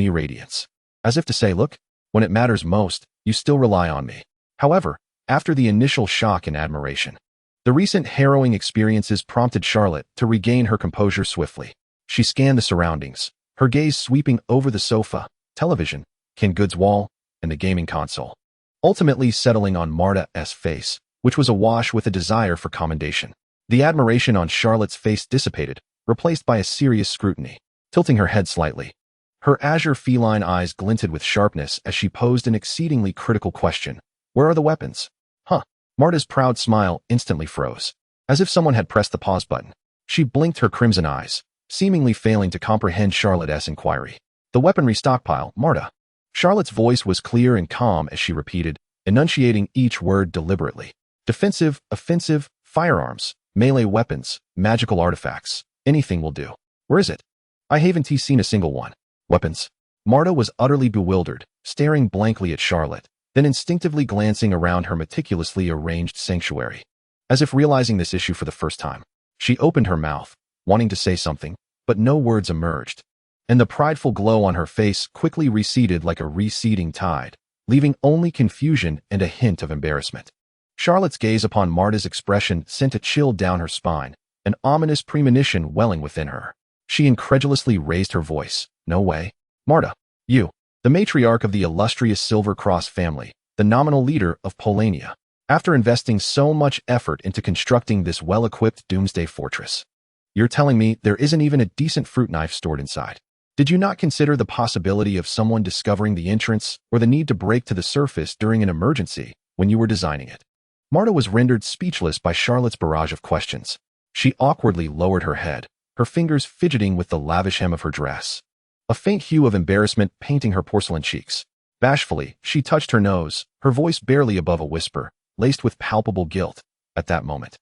radiance, as if to say, "Look, when it matters most, you still rely on me." However, after the initial shock and admiration, The recent harrowing experiences prompted Charlotte to regain her composure swiftly. She scanned the surroundings, her gaze sweeping over the sofa, television, canned goods wall, and the gaming console, ultimately settling on Marta's face, which was awash with a desire for commendation. The admiration on Charlotte's face dissipated, replaced by a serious scrutiny. Tilting her head slightly, her azure feline eyes glinted with sharpness as she posed an exceedingly critical question. Where are the weapons? Marta's proud smile instantly froze, as if someone had pressed the pause button. She blinked her crimson eyes, seemingly failing to comprehend Charlotte's inquiry. The weaponry stockpile, Marta. Charlotte's voice was clear and calm as she repeated, enunciating each word deliberately. Defensive, offensive, firearms, melee weapons, magical artifacts. Anything will do. Where is it? I haven't seen a single one. Weapons. Marta was utterly bewildered, staring blankly at Charlotte, then instinctively glancing around her meticulously arranged sanctuary. As if realizing this issue for the first time, she opened her mouth, wanting to say something, but no words emerged, and the prideful glow on her face quickly receded like a receding tide, leaving only confusion and a hint of embarrassment. Charlotte's gaze upon Marta's expression sent a chill down her spine, an ominous premonition welling within her. She incredulously raised her voice. No way. Marta, you, the matriarch of the illustrious Silver Cross family, the nominal leader of Polania, after investing so much effort into constructing this well-equipped doomsday fortress. You're telling me there isn't even a decent fruit knife stored inside? Did you not consider the possibility of someone discovering the entrance or the need to break to the surface during an emergency when you were designing it? Marta was rendered speechless by Charlotte's barrage of questions. She awkwardly lowered her head, her fingers fidgeting with the lavish hem of her dress, a faint hue of embarrassment painting her porcelain cheeks. Bashfully, she touched her nose, her voice barely above a whisper, laced with palpable guilt. At that moment,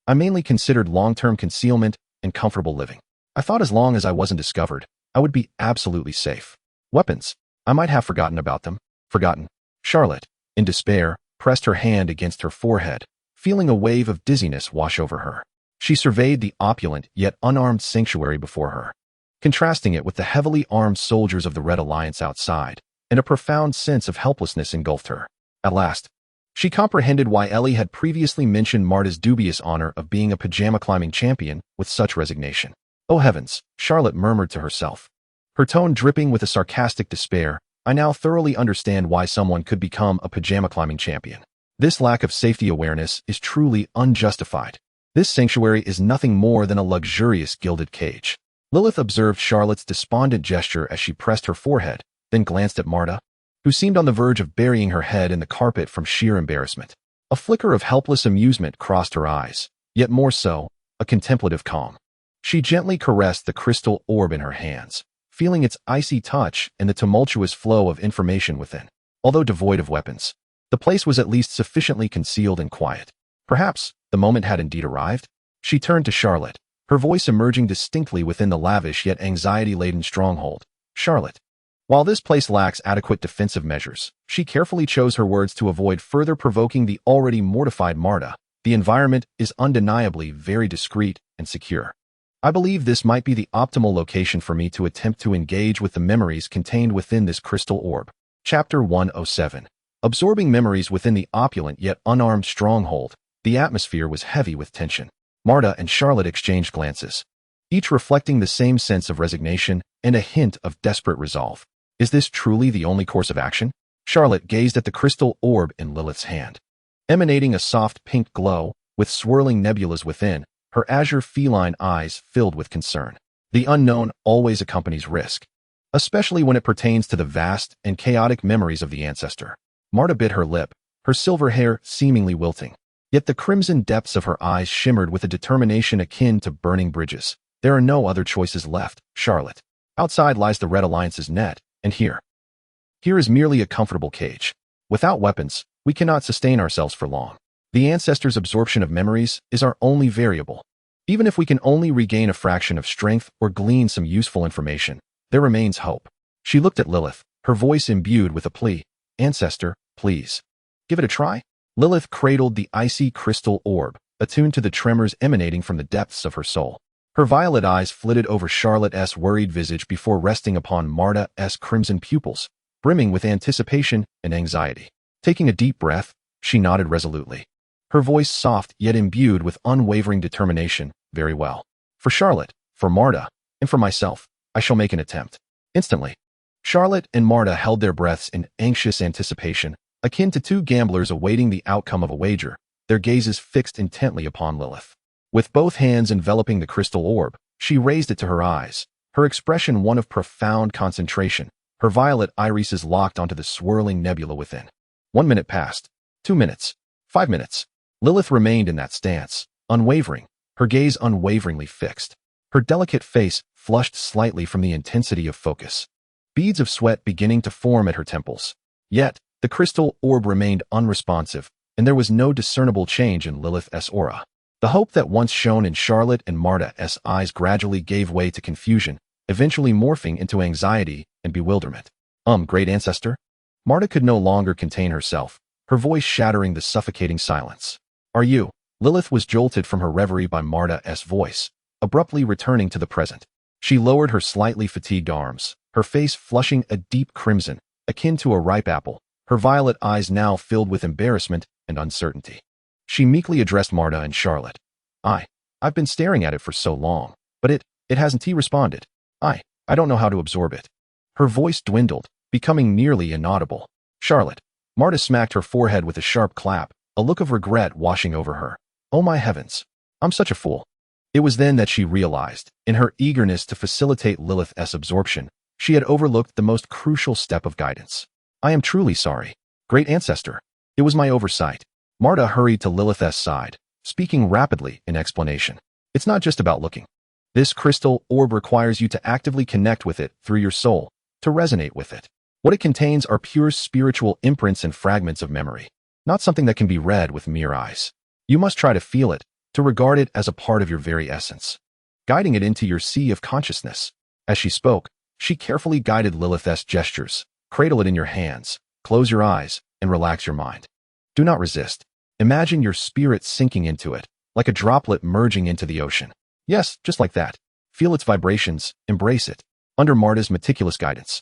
I mainly considered long-term concealment and comfortable living. I thought as long as I wasn't discovered, I would be absolutely safe. Weapons. I might have forgotten about them. Forgotten. Charlotte, in despair, pressed her hand against her forehead, feeling a wave of dizziness wash over her. She surveyed the opulent yet unarmed sanctuary before her, contrasting it with the heavily armed soldiers of the Red Alliance outside, and a profound sense of helplessness engulfed her. At last, she comprehended why Ellie had previously mentioned Marta's dubious honor of being a pajama-climbing champion with such resignation. Oh heavens, Charlotte murmured to herself, her tone dripping with a sarcastic despair. I now thoroughly understand why someone could become a pajama-climbing champion. This lack of safety awareness is truly unjustified. This sanctuary is nothing more than a luxurious gilded cage. Lilyth observed Charlotte's despondent gesture as she pressed her forehead, then glanced at Marta, who seemed on the verge of burying her head in the carpet from sheer embarrassment. A flicker of helpless amusement crossed her eyes, yet more so, a contemplative calm. She gently caressed the crystal orb in her hands, feeling its icy touch and the tumultuous flow of information within. Although devoid of weapons, the place was at least sufficiently concealed and quiet. Perhaps the moment had indeed arrived. She turned to Charlotte, her voice emerging distinctly within the lavish yet anxiety-laden stronghold. Charlotte. While this place lacks adequate defensive measures, she carefully chose her words to avoid further provoking the already mortified Marta. The environment is undeniably very discreet and secure. I believe this might be the optimal location for me to attempt to engage with the memories contained within this crystal orb. Chapter 107. Absorbing memories within the opulent yet unarmed stronghold, the atmosphere was heavy with tension. Marta and Charlotte exchanged glances, each reflecting the same sense of resignation and a hint of desperate resolve. Is this truly the only course of action? Charlotte gazed at the crystal orb in Lilyth's hand, emanating a soft pink glow, with swirling nebulas within. Her azure feline eyes filled with concern. The unknown always accompanies risk, especially when it pertains to the vast and chaotic memories of the ancestor. Marta bit her lip, her silver hair seemingly wilting. Yet the crimson depths of her eyes shimmered with a determination akin to burning bridges. There are no other choices left, Charlotte. Outside lies the Red Alliance's net, and here is merely a comfortable cage. Without weapons, we cannot sustain ourselves for long. The ancestor's absorption of memories is our only variable. Even if we can only regain a fraction of strength or glean some useful information, there remains hope. She looked at Lilyth, her voice imbued with a plea. Ancestor, please. Give it a try? Lilyth cradled the icy crystal orb, attuned to the tremors emanating from the depths of her soul. Her violet eyes flitted over Charlotte's worried visage before resting upon Marta's crimson pupils, brimming with anticipation and anxiety. Taking a deep breath, she nodded resolutely. her voice soft yet imbued with unwavering determination. Very well. For Charlotte, for Marta, and for myself, I shall make an attempt. Instantly, Charlotte and Marta held their breaths in anxious anticipation, akin to two gamblers awaiting the outcome of a wager, their gazes fixed intently upon Lilyth. With both hands enveloping the crystal orb, she raised it to her eyes, her expression one of profound concentration, her violet irises locked onto the swirling nebula within. 1 minute passed. 2 minutes. 5 minutes. Lilyth remained in that stance, unwavering, her gaze unwaveringly fixed. Her delicate face flushed slightly from the intensity of focus. Beads of sweat beginning to form at her temples. Yet, the crystal orb remained unresponsive, and there was no discernible change in Lilyth's aura. The hope that once shone in Charlotte and Marta's eyes gradually gave way to confusion, eventually morphing into anxiety and bewilderment. Great ancestor? Marta could no longer contain herself, her voice shattering the suffocating silence. Are you? Lilyth was jolted from her reverie by Marta's voice, abruptly returning to the present. She lowered her slightly fatigued arms, her face flushing a deep crimson, akin to a ripe apple, her violet eyes now filled with embarrassment and uncertainty. She meekly addressed Marta and Charlotte. I've been staring at it for so long, but it hasn't responded. I don't know how to absorb it. Her voice dwindled, becoming nearly inaudible. Charlotte. Marta smacked her forehead with a sharp clap, a look of regret washing over her. Oh my heavens. I'm such a fool. It was then that she realized, in her eagerness to facilitate Lilyth's absorption, she had overlooked the most crucial step of guidance. I am truly sorry. Great ancestor. It was my oversight. Marta hurried to Lilyth's side, speaking rapidly in explanation. It's not just about looking. This crystal orb requires you to actively connect with it through your soul, to resonate with it. What it contains are pure spiritual imprints and fragments of memory, not something that can be read with mere eyes. You must try to feel it, to regard it as a part of your very essence, guiding it into your sea of consciousness. As she spoke, she carefully guided Lilyth's gestures. Cradle it in your hands, close your eyes, and relax your mind. Do not resist. Imagine your spirit sinking into it, like a droplet merging into the ocean. Yes, just like that. Feel its vibrations, embrace it, under Marta's meticulous guidance.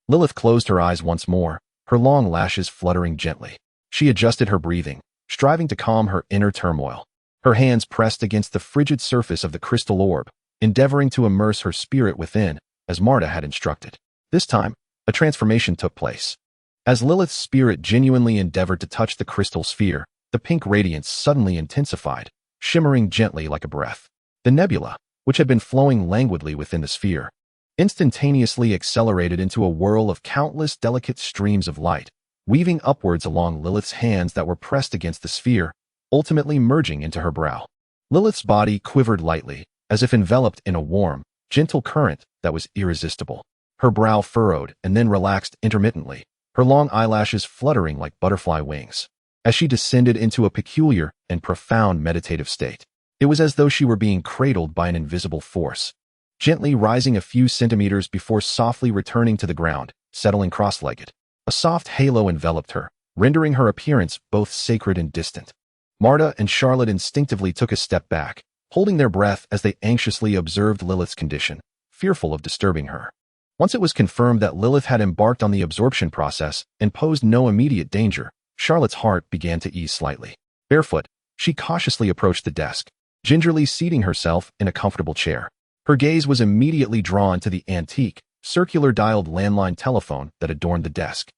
Lilyth closed her eyes once more, her long lashes fluttering gently. She adjusted her breathing, striving to calm her inner turmoil. Her hands pressed against the frigid surface of the crystal orb, endeavoring to immerse her spirit within, as Marta had instructed. This time, a transformation took place. As Lilyth's spirit genuinely endeavored to touch the crystal sphere, the pink radiance suddenly intensified, shimmering gently like a breath. The nebula, which had been flowing languidly within the sphere, instantaneously accelerated into a whirl of countless delicate streams of light, weaving upwards along Lilyth's hands that were pressed against the sphere, ultimately merging into her brow. Lilyth's body quivered lightly, as if enveloped in a warm, gentle current that was irresistible. Her brow furrowed and then relaxed intermittently, her long eyelashes fluttering like butterfly wings. As she descended into a peculiar and profound meditative state, it was as though she were being cradled by an invisible force, gently rising a few centimeters before softly returning to the ground, settling cross-legged. A soft halo enveloped her, rendering her appearance both sacred and distant. Marta and Charlotte instinctively took a step back, holding their breath as they anxiously observed Lilyth's condition, fearful of disturbing her. Once it was confirmed that Lilyth had embarked on the absorption process and posed no immediate danger, Charlotte's heart began to ease slightly. Barefoot, she cautiously approached the desk, gingerly seating herself in a comfortable chair. Her gaze was immediately drawn to the antique, circular-dialed landline telephone that adorned the desk.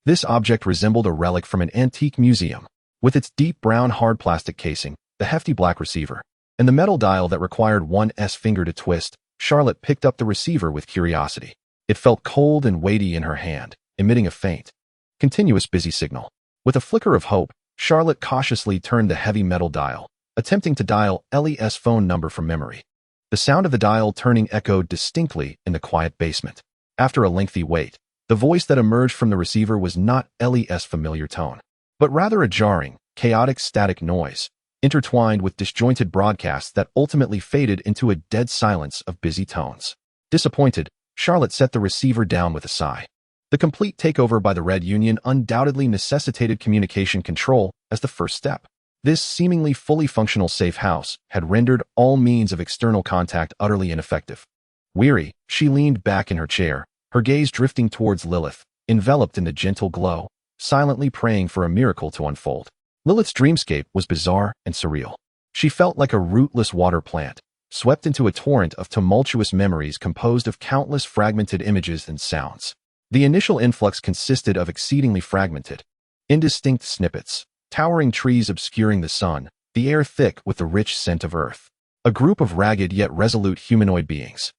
This object resembled a relic from an antique museum, with its deep brown hard plastic casing, the hefty black receiver, and the metal dial that required one's finger to twist. Charlotte picked up the receiver with curiosity. It felt cold and weighty in her hand, emitting a faint, continuous busy signal. With a flicker of hope, Charlotte cautiously turned the heavy metal dial, attempting to dial Lilyth's phone number from memory. The sound of the dial turning echoed distinctly in the quiet basement. After a lengthy wait, the voice that emerged from the receiver was not Lilyth's familiar tone, but rather a jarring, chaotic static noise, intertwined with disjointed broadcasts that ultimately faded into a dead silence of busy tones. Disappointed, Charlotte set the receiver down with a sigh. The complete takeover by the Red Union undoubtedly necessitated communication control as the first step. This seemingly fully functional safe house had rendered all means of external contact utterly ineffective. Weary, she leaned back in her chair, her gaze drifting towards Lilyth, enveloped in the gentle glow, silently praying for a miracle to unfold. Lilith's dreamscape was bizarre and surreal. She felt like a rootless water plant, swept into a torrent of tumultuous memories composed of countless fragmented images and sounds. The initial influx consisted of exceedingly fragmented, indistinct snippets, towering trees obscuring the sun, the air thick with the rich scent of earth. A group of ragged yet resolute humanoid beings,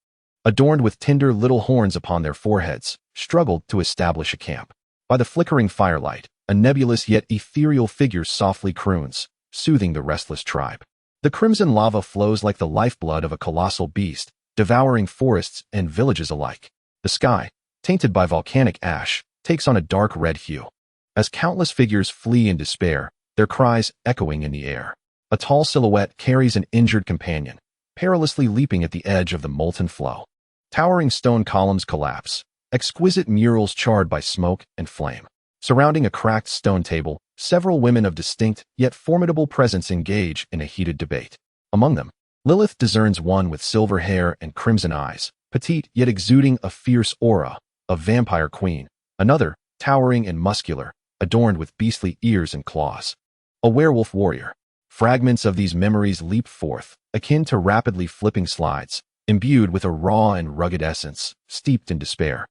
adorned with tender little horns upon their foreheads, struggled to establish a camp. By the flickering firelight, a nebulous yet ethereal figure softly croons, soothing the restless tribe. The crimson lava flows like the lifeblood of a colossal beast, devouring forests and villages alike. The sky, tainted by volcanic ash, takes on a dark red hue. As countless figures flee in despair, their cries echoing in the air. A tall silhouette carries an injured companion, perilously leaping at the edge of the molten flow. Towering stone columns collapse, exquisite murals charred by smoke and flame. Surrounding a cracked stone table, several women of distinct yet formidable presence engage in a heated debate. Among them, Lilyth discerns one with silver hair and crimson eyes, petite yet exuding a fierce aura, a vampire queen. Another, towering and muscular, adorned with beastly ears and claws, a werewolf warrior. Fragments of these memories leap forth, akin to rapidly flipping slides, imbued with a raw and rugged essence, steeped in despair,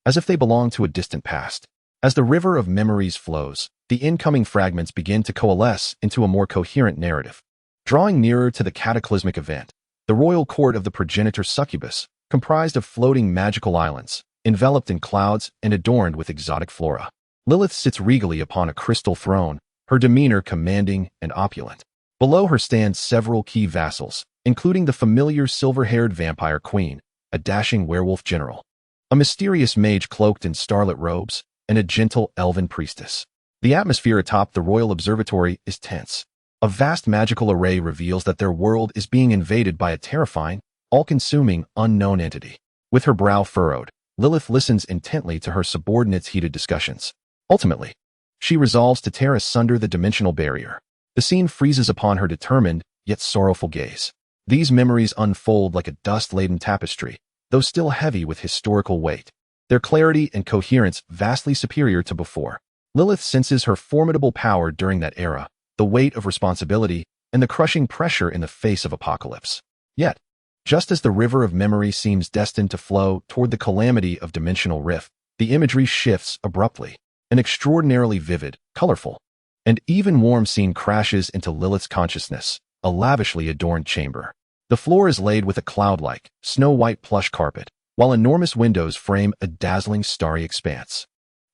as if they belong to a distant past. As the river of memories flows, the incoming fragments begin to coalesce into a more coherent narrative. Drawing nearer to the cataclysmic event, the royal court of the progenitor Succubus, comprised of floating magical islands, enveloped in clouds and adorned with exotic flora. Lilyth sits regally upon a crystal throne, her demeanor commanding and opulent. Below her stand several key vassals, including the familiar silver-haired vampire queen, a dashing werewolf general, a mysterious mage cloaked in starlit robes, and a gentle elven priestess. The atmosphere atop the royal observatory is tense. A vast magical array reveals that their world is being invaded by a terrifying, all-consuming, unknown entity. With her brow furrowed, Lilyth listens intently to her subordinates' heated discussions. Ultimately, she resolves to tear asunder the dimensional barrier. The scene freezes upon her determined, yet sorrowful gaze. These memories unfold like a dust-laden tapestry, though still heavy with historical weight. Their clarity and coherence vastly superior to before. Lilyth senses her formidable power during that era, the weight of responsibility, and the crushing pressure in the face of apocalypse. Yet, just as the river of memory seems destined to flow toward the calamity of dimensional rift, the imagery shifts abruptly. An extraordinarily vivid, colorful, and even warm scene crashes into Lilyth's consciousness, a lavishly adorned chamber. The floor is laid with a cloud-like, snow-white plush carpet, while enormous windows frame a dazzling starry expanse.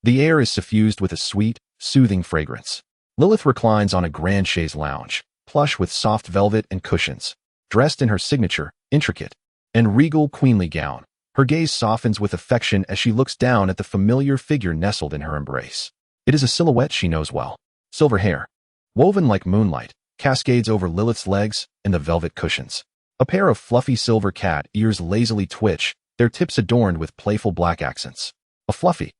The air is suffused with a sweet, soothing fragrance. Lilyth reclines on a grand chaise lounge, plush with soft velvet and cushions. Dressed in her signature, intricate, and regal queenly gown, her gaze softens with affection as she looks down at the familiar figure nestled in her embrace. It is a silhouette she knows well. Silver hair, woven like moonlight, cascades over Lilyth's legs and the velvet cushions. A pair of fluffy silver cat ears lazily twitch, their tips adorned with playful black accents. A fluffy,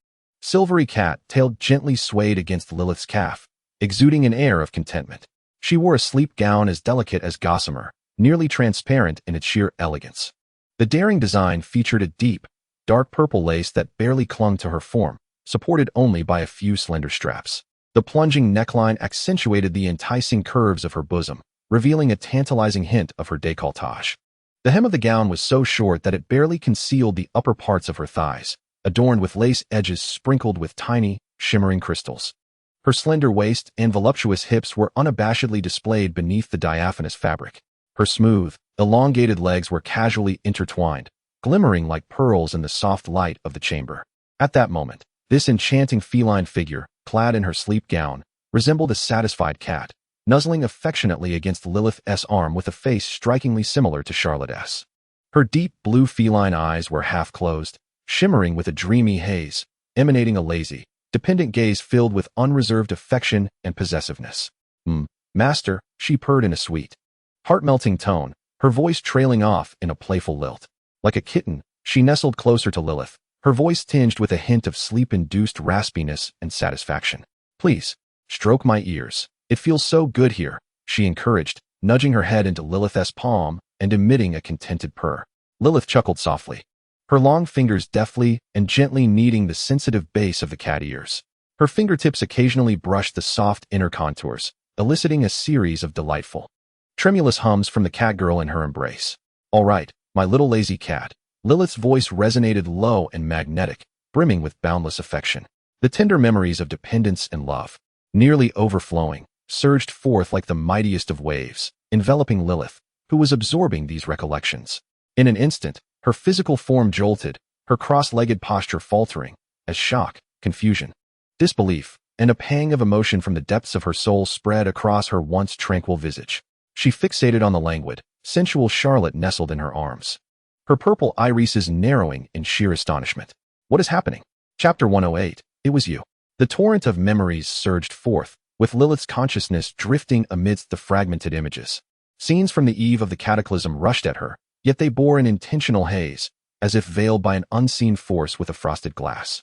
silvery cat tail gently swayed against Lilyth's calf, exuding an air of contentment. She wore a sleep gown as delicate as gossamer, nearly transparent in its sheer elegance. The daring design featured a deep, dark purple lace that barely clung to her form, supported only by a few slender straps. The plunging neckline accentuated the enticing curves of her bosom, revealing a tantalizing hint of her décolletage. The hem of the gown was so short that it barely concealed the upper parts of her thighs, adorned with lace edges sprinkled with tiny, shimmering crystals. Her slender waist and voluptuous hips were unabashedly displayed beneath the diaphanous fabric. Her smooth, elongated legs were casually intertwined, glimmering like pearls in the soft light of the chamber. At that moment, this enchanting feline figure, clad in her sleep gown, resembled a satisfied cat, nuzzling affectionately against Lilyth's arm with a face strikingly similar to Charlotte's. Her deep blue feline eyes were half closed, shimmering with a dreamy haze, emanating a lazy, dependent gaze filled with unreserved affection and possessiveness. Master, she purred in a sweet, heart-melting tone, her voice trailing off in a playful lilt. Like a kitten, she nestled closer to Lilyth, her voice tinged with a hint of sleep-induced raspiness and satisfaction. Please, stroke my ears. It feels so good here, she encouraged, nudging her head into Lilyth's palm and emitting a contented purr. Lilyth chuckled softly, her long fingers deftly and gently kneading the sensitive base of the cat ears. Her fingertips occasionally brushed the soft inner contours, eliciting a series of delightful, tremulous hums from the catgirl in her embrace. "All right, my little lazy cat." Lilyth's voice resonated low and magnetic, brimming with boundless affection. The tender memories of dependence and love, nearly overflowing, surged forth like the mightiest of waves, enveloping Lilyth, who was absorbing these recollections. In an instant, her physical form jolted, her cross-legged posture faltering, as shock, confusion, disbelief, and a pang of emotion from the depths of her soul spread across her once tranquil visage. She fixated on the languid, sensual Charlotte nestled in her arms, her purple irises narrowing in sheer astonishment. "What is happening?" Chapter 108. It was you. The torrent of memories surged forth, with Lilyth's consciousness drifting amidst the fragmented images. Scenes from the eve of the cataclysm rushed at her, yet they bore an intentional haze, as if veiled by an unseen force with a frosted glass.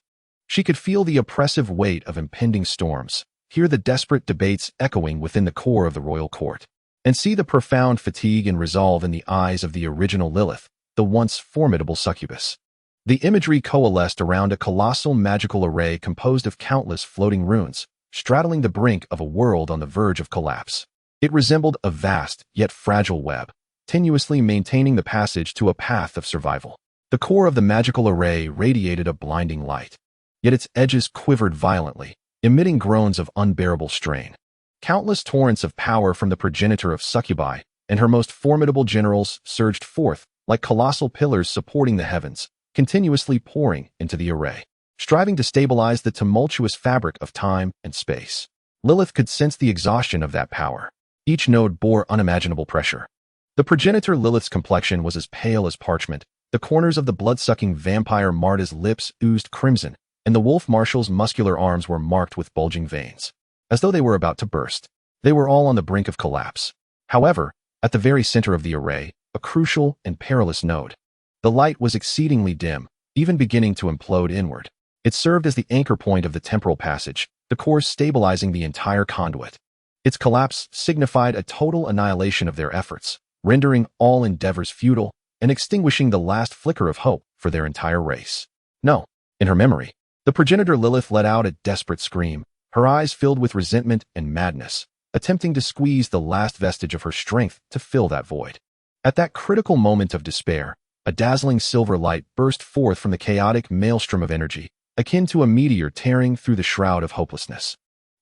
She could feel the oppressive weight of impending storms, hear the desperate debates echoing within the core of the royal court, and see the profound fatigue and resolve in the eyes of the original Lilyth, the once formidable succubus. The imagery coalesced around a colossal magical array composed of countless floating runes, straddling the brink of a world on the verge of collapse. It resembled a vast, yet fragile web, tenuously maintaining the passage to a path of survival. The core of the magical array radiated a blinding light, yet its edges quivered violently, emitting groans of unbearable strain. Countless torrents of power from the progenitor of succubi and her most formidable generals surged forth like colossal pillars supporting the heavens, continuously pouring into the array, striving to stabilize the tumultuous fabric of time and space. Lilyth could sense the exhaustion of that power. Each node bore unimaginable pressure. The progenitor Lilyth's complexion was as pale as parchment, the corners of the blood-sucking vampire Marta's lips oozed crimson, and the wolf marshal's muscular arms were marked with bulging veins, as though they were about to burst. They were all on the brink of collapse. However, at the very center of the array, a crucial and perilous node. The light was exceedingly dim, even beginning to implode inward. It served as the anchor point of the temporal passage, the core stabilizing the entire conduit. Its collapse signified a total annihilation of their efforts, rendering all endeavors futile and extinguishing the last flicker of hope for their entire race. No. In her memory, the progenitor Lilyth let out a desperate scream, her eyes filled with resentment and madness, attempting to squeeze the last vestige of her strength to fill that void. At that critical moment of despair, a dazzling silver light burst forth from the chaotic maelstrom of energy, akin to a meteor tearing through the shroud of hopelessness.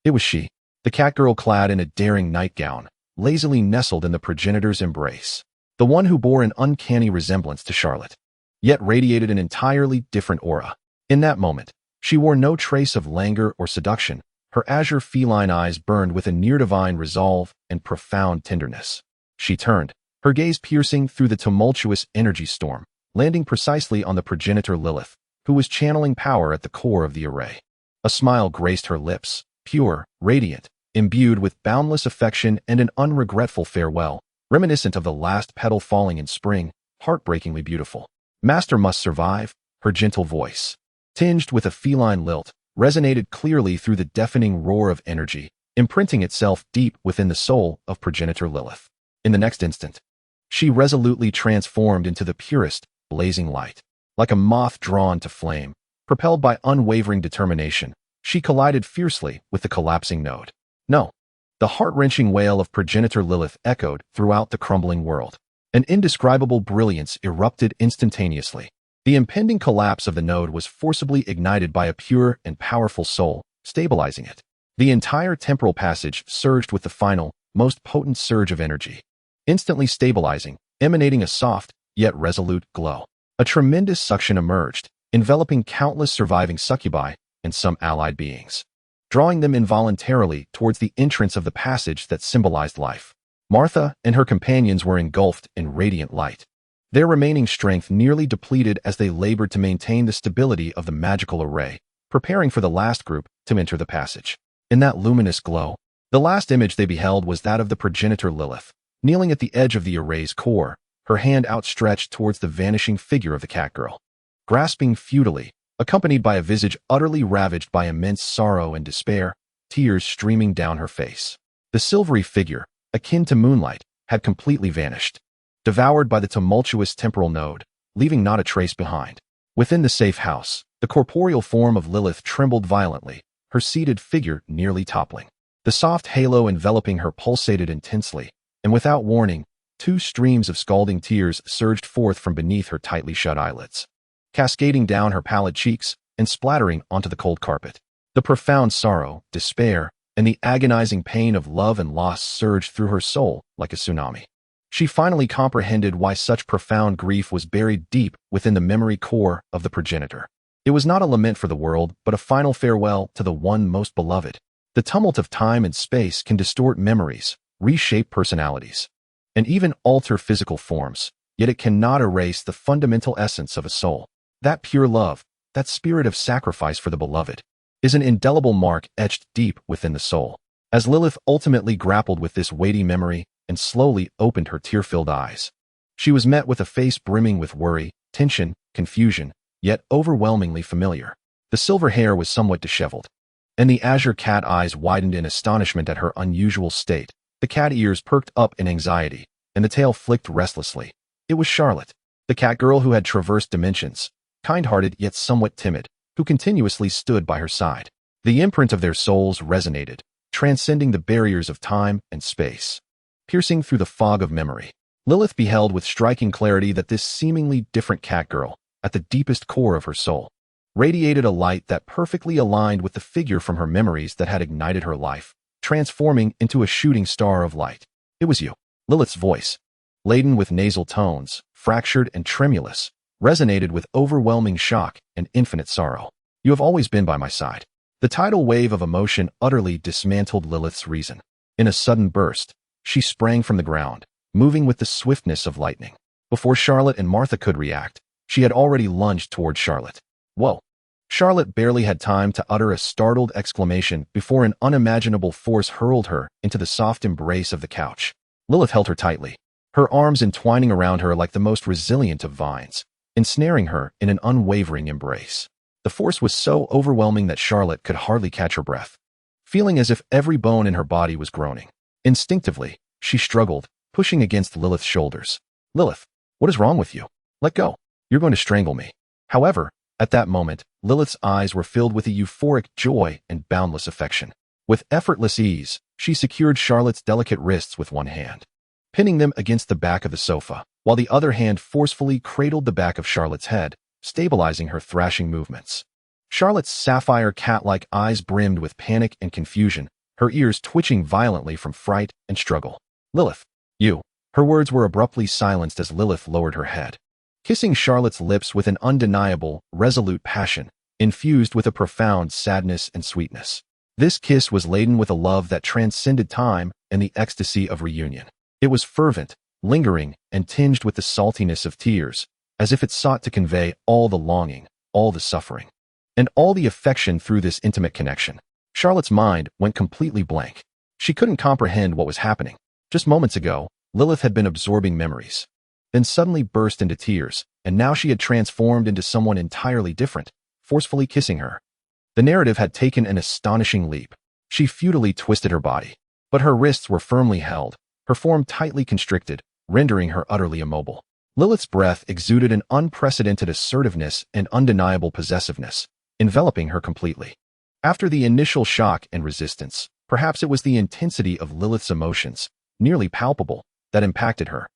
It was she, the catgirl clad in a daring nightgown, lazily nestled in the progenitor's embrace, the one who bore an uncanny resemblance to Charlotte, yet radiated an entirely different aura. In that moment, she wore no trace of languor or seduction. Her azure feline eyes burned with a near-divine resolve and profound tenderness. She turned, her gaze piercing through the tumultuous energy storm, landing precisely on the progenitor Lilyth, who was channeling power at the core of the array. A smile graced her lips, pure, radiant, imbued with boundless affection and an unregretful farewell, reminiscent of the last petal falling in spring, heartbreakingly beautiful. "Master must survive," her gentle voice, tinged with a feline lilt, resonated clearly through the deafening roar of energy, imprinting itself deep within the soul of progenitor Lilyth. In the next instant, she resolutely transformed into the purest, blazing light. Like a moth drawn to flame, propelled by unwavering determination, she collided fiercely with the collapsing node. No. The heart-wrenching wail of progenitor Lilyth echoed throughout the crumbling world. An indescribable brilliance erupted instantaneously. The impending collapse of the node was forcibly ignited by a pure and powerful soul, stabilizing it. The entire temporal passage surged with the final, most potent surge of energy, instantly stabilizing, emanating a soft, yet resolute glow. A tremendous suction emerged, enveloping countless surviving succubi and some allied beings, drawing them involuntarily towards the entrance of the passage that symbolized life. Martha and her companions were engulfed in radiant light, their remaining strength nearly depleted as they labored to maintain the stability of the magical array, preparing for the last group to enter the passage. In that luminous glow, the last image they beheld was that of the progenitor Lilyth, kneeling at the edge of the array's core, her hand outstretched towards the vanishing figure of the catgirl. Grasping futilely, accompanied by a visage utterly ravaged by immense sorrow and despair, tears streaming down her face. The silvery figure, akin to moonlight, had completely vanished, devoured by the tumultuous temporal node, leaving not a trace behind. Within the safe house, the corporeal form of Lilyth trembled violently, her seated figure nearly toppling. The soft halo enveloping her pulsated intensely, and without warning, 2 streams of scalding tears surged forth from beneath her tightly shut eyelids, cascading down her pallid cheeks and splattering onto the cold carpet. The profound sorrow, despair, and the agonizing pain of love and loss surged through her soul like a tsunami. She finally comprehended why such profound grief was buried deep within the memory core of the progenitor. It was not a lament for the world, but a final farewell to the one most beloved. The tumult of time and space can distort memories, reshape personalities, and even alter physical forms, yet it cannot erase the fundamental essence of a soul. That pure love, that spirit of sacrifice for the beloved, is an indelible mark etched deep within the soul. As Lilyth ultimately grappled with this weighty memory and slowly opened her tear-filled eyes, she was met with a face brimming with worry, tension, confusion, yet overwhelmingly familiar. The silver hair was somewhat disheveled, and the azure cat eyes widened in astonishment at her unusual state. The cat ears perked up in anxiety, and the tail flicked restlessly. It was Charlotte, the catgirl who had traversed dimensions, kind-hearted yet somewhat timid, who continuously stood by her side. The imprint of their souls resonated, transcending the barriers of time and space, piercing through the fog of memory. Lilyth beheld with striking clarity that this seemingly different catgirl, at the deepest core of her soul, radiated a light that perfectly aligned with the figure from her memories that had ignited her life, transforming into a shooting star of light. It was you. Lilyth's voice, laden with nasal tones, fractured and tremulous, resonated with overwhelming shock and infinite sorrow. You have always been by my side. The tidal wave of emotion utterly dismantled Lilyth's reason. In a sudden burst, she sprang from the ground, moving with the swiftness of lightning. Before Charlotte and Martha could react, she had already lunged toward Charlotte. Whoa! Charlotte barely had time to utter a startled exclamation before an unimaginable force hurled her into the soft embrace of the couch. Lilyth held her tightly, her arms entwining around her like the most resilient of vines, ensnaring her in an unwavering embrace. The force was so overwhelming that Charlotte could hardly catch her breath, feeling as if every bone in her body was groaning. Instinctively, she struggled, pushing against Lilyth's shoulders. Lilyth, what is wrong with you? Let go. You're going to strangle me. However, at that moment, Lilyth's eyes were filled with a euphoric joy and boundless affection. With effortless ease, she secured Charlotte's delicate wrists with one hand, pinning them against the back of the sofa, while the other hand forcefully cradled the back of Charlotte's head, stabilizing her thrashing movements. Charlotte's sapphire cat-like eyes brimmed with panic and confusion, her ears twitching violently from fright and struggle. Lilyth, you. Her words were abruptly silenced as Lilyth lowered her head, kissing Charlotte's lips with an undeniable, resolute passion, infused with a profound sadness and sweetness. This kiss was laden with a love that transcended time and the ecstasy of reunion. It was fervent, lingering, and tinged with the saltiness of tears, as if it sought to convey all the longing, all the suffering, and all the affection through this intimate connection. Charlotte's mind went completely blank. She couldn't comprehend what was happening. Just moments ago, Lilyth had been absorbing memories, then suddenly burst into tears, and now she had transformed into someone entirely different, forcefully kissing her. The narrative had taken an astonishing leap. She futilely twisted her body, but her wrists were firmly held, her form tightly constricted, rendering her utterly immobile. Lilyth's breath exuded an unprecedented assertiveness and undeniable possessiveness, enveloping her completely. After the initial shock and resistance, perhaps it was the intensity of Lilyth's emotions, nearly palpable, that impacted her.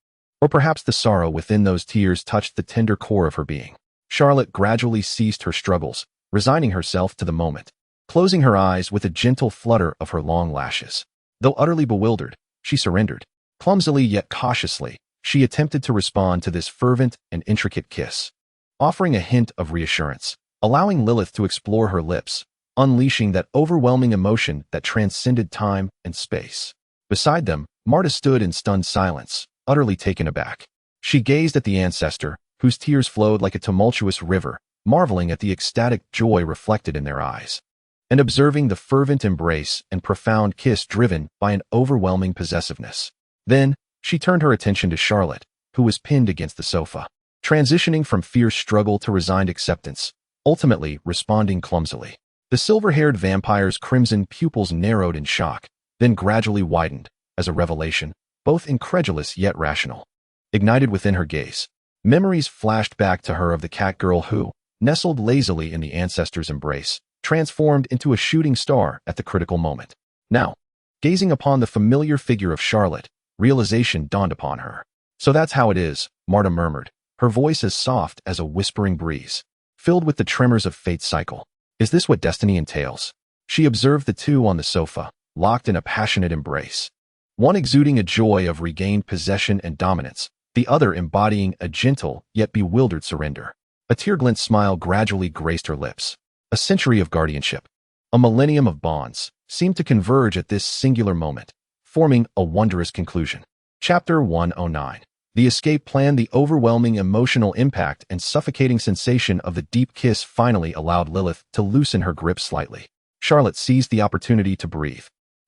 Or perhaps the sorrow within those tears touched the tender core of her being. Charlotte gradually ceased her struggles, resigning herself to the moment, closing her eyes with a gentle flutter of her long lashes. Though utterly bewildered, she surrendered. Clumsily yet cautiously, she attempted to respond to this fervent and intricate kiss, offering a hint of reassurance, allowing Lilyth to explore her lips, unleashing that overwhelming emotion that transcended time and space. Beside them, Marta stood in stunned silence, utterly taken aback. She gazed at the ancestor, whose tears flowed like a tumultuous river, marveling at the ecstatic joy reflected in their eyes, and observing the fervent embrace and profound kiss driven by an overwhelming possessiveness. Then, she turned her attention to Charlotte, who was pinned against the sofa, transitioning from fierce struggle to resigned acceptance, ultimately responding clumsily. The silver-haired vampire's crimson pupils narrowed in shock, then gradually widened, as a revelation, both incredulous yet rational, ignited within her gaze. Memories flashed back to her of the catgirl who, nestled lazily in the ancestor's embrace, transformed into a shooting star at the critical moment. Now, Gazing upon the familiar figure of Charlotte, realization dawned upon her. So that's how it is, Marta murmured, her voice as soft as a whispering breeze, filled with the tremors of fate's cycle. Is this what destiny entails? She observed the two on the sofa, locked in a passionate embrace. One exuding a joy of regained possession and dominance, the other embodying a gentle yet bewildered surrender. A tear-glint smile gradually graced her lips. A century of guardianship, a millennium of bonds, seemed to converge at this singular moment, forming a wondrous conclusion. Chapter 109. The escape plan. The overwhelming emotional impact and suffocating sensation of the deep kiss finally allowed Lilyth to loosen her grip slightly. Charlotte seized the opportunity to breathe.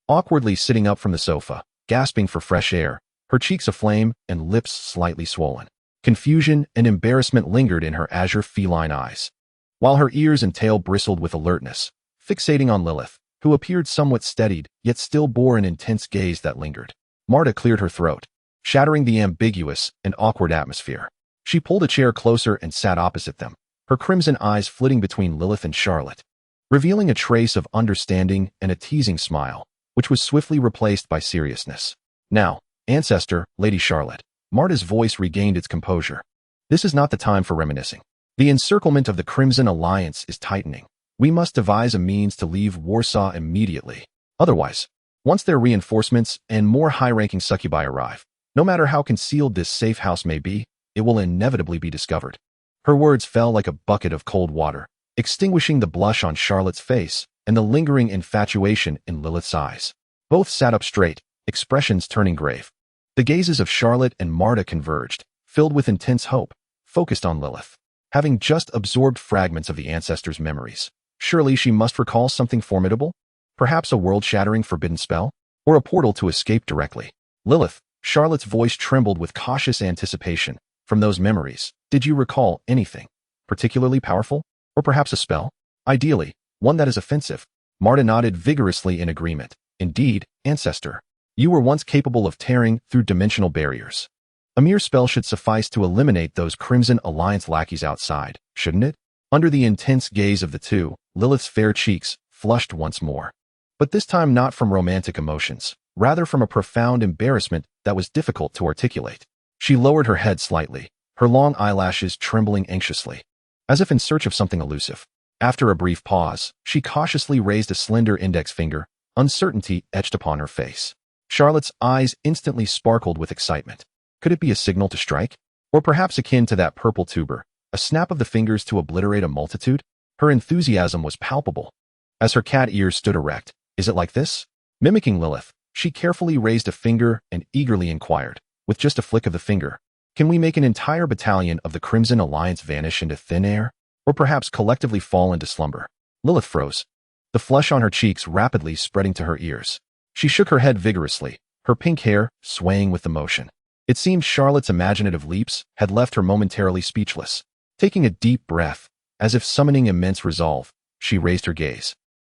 Awkwardly sitting up from the sofa, gasping for fresh air, her cheeks aflame and lips slightly swollen. Confusion and embarrassment lingered in her azure feline eyes, while her ears and tail bristled with alertness, fixating on Lilyth, who appeared somewhat steadied, yet still bore an intense gaze that lingered. Marta cleared her throat, shattering the ambiguous and awkward atmosphere. She pulled a chair closer and sat opposite them, her crimson eyes flitting between Lilyth and Charlotte, revealing a trace of understanding and a teasing smile, which was swiftly replaced by seriousness. Now, ancestor, Lady Charlotte, Marta's voice regained its composure. This is not the time for reminiscing. The encirclement of the Crimson Alliance is tightening. We must devise a means to leave Warsaw immediately. Otherwise, once their reinforcements and more high-ranking succubi arrive, no matter how concealed this safe house may be, it will inevitably be discovered. Her words fell like a bucket of cold water, extinguishing the blush on Charlotte's face and the lingering infatuation in Lilyth's eyes. Both sat up straight, expressions turning grave. The gazes of Charlotte and Marta converged, filled with intense hope, focused on Lilyth. Having just absorbed fragments of the ancestors' memories, surely she must recall something formidable? Perhaps a world-shattering forbidden spell? Or a portal to escape directly? Lilyth, Charlotte's voice trembled with cautious anticipation. From those memories, did you recall anything particularly powerful? Or perhaps a spell? Ideally, one that is offensive. Marta nodded vigorously in agreement. Indeed, ancestor, you were once capable of tearing through dimensional barriers. A mere spell should suffice to eliminate those Crimson Alliance lackeys outside, shouldn't it? Under the intense gaze of the two, Lilyth's fair cheeks flushed once more. But this time not from romantic emotions, rather from a profound embarrassment that was difficult to articulate. She lowered her head slightly, her long eyelashes trembling anxiously, as if in search of something elusive. After a brief pause, she cautiously raised a slender index finger, uncertainty etched upon her face. Charlotte's eyes instantly sparkled with excitement. Could it be a signal to strike? Or perhaps akin to that purple tuber, a snap of the fingers to obliterate a multitude? Her enthusiasm was palpable. As her cat ears stood erect, is it like this? Mimicking Lilyth, she carefully raised a finger and eagerly inquired, with just a flick of the finger, can we make an entire battalion of the Crimson Alliance vanish into thin air? Or perhaps collectively fall into slumber? Lilyth froze, the flush on her cheeks rapidly spreading to her ears. She shook her head vigorously, her pink hair swaying with the motion. It seemed Charlotte's imaginative leaps had left her momentarily speechless. Taking a deep breath, as if summoning immense resolve, she raised her gaze,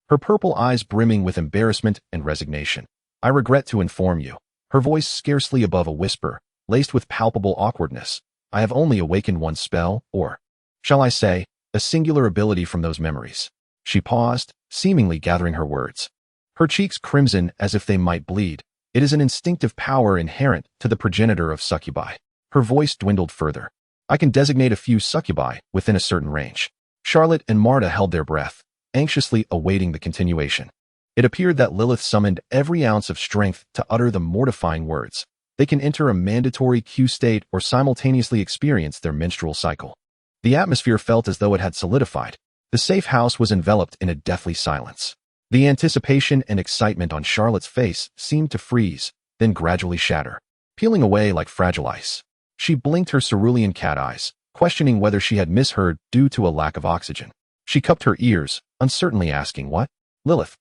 her purple eyes brimming with embarrassment and resignation. I regret to inform you, her voice scarcely above a whisper, laced with palpable awkwardness, I have only awakened one spell, or, shall I say, a singular ability from those memories. She paused, seemingly gathering her words, her cheeks crimson as if they might bleed. It is an instinctive power inherent to the progenitor of succubi. Her voice dwindled further. I can designate a few succubi within a certain range. Charlotte and Marta held their breath, anxiously awaiting the continuation. It appeared that Lilyth summoned every ounce of strength to utter the mortifying words. They can enter a mandatory Q state or simultaneously experience their menstrual cycle. The atmosphere felt as though it had solidified. The safe house was enveloped in a deathly silence. The anticipation and excitement on Charlotte's face seemed to freeze, then gradually shatter, peeling away like fragile ice. She blinked her cerulean cat eyes, questioning whether she had misheard due to a lack of oxygen. She cupped her ears, uncertainly asking, what? Lilyth,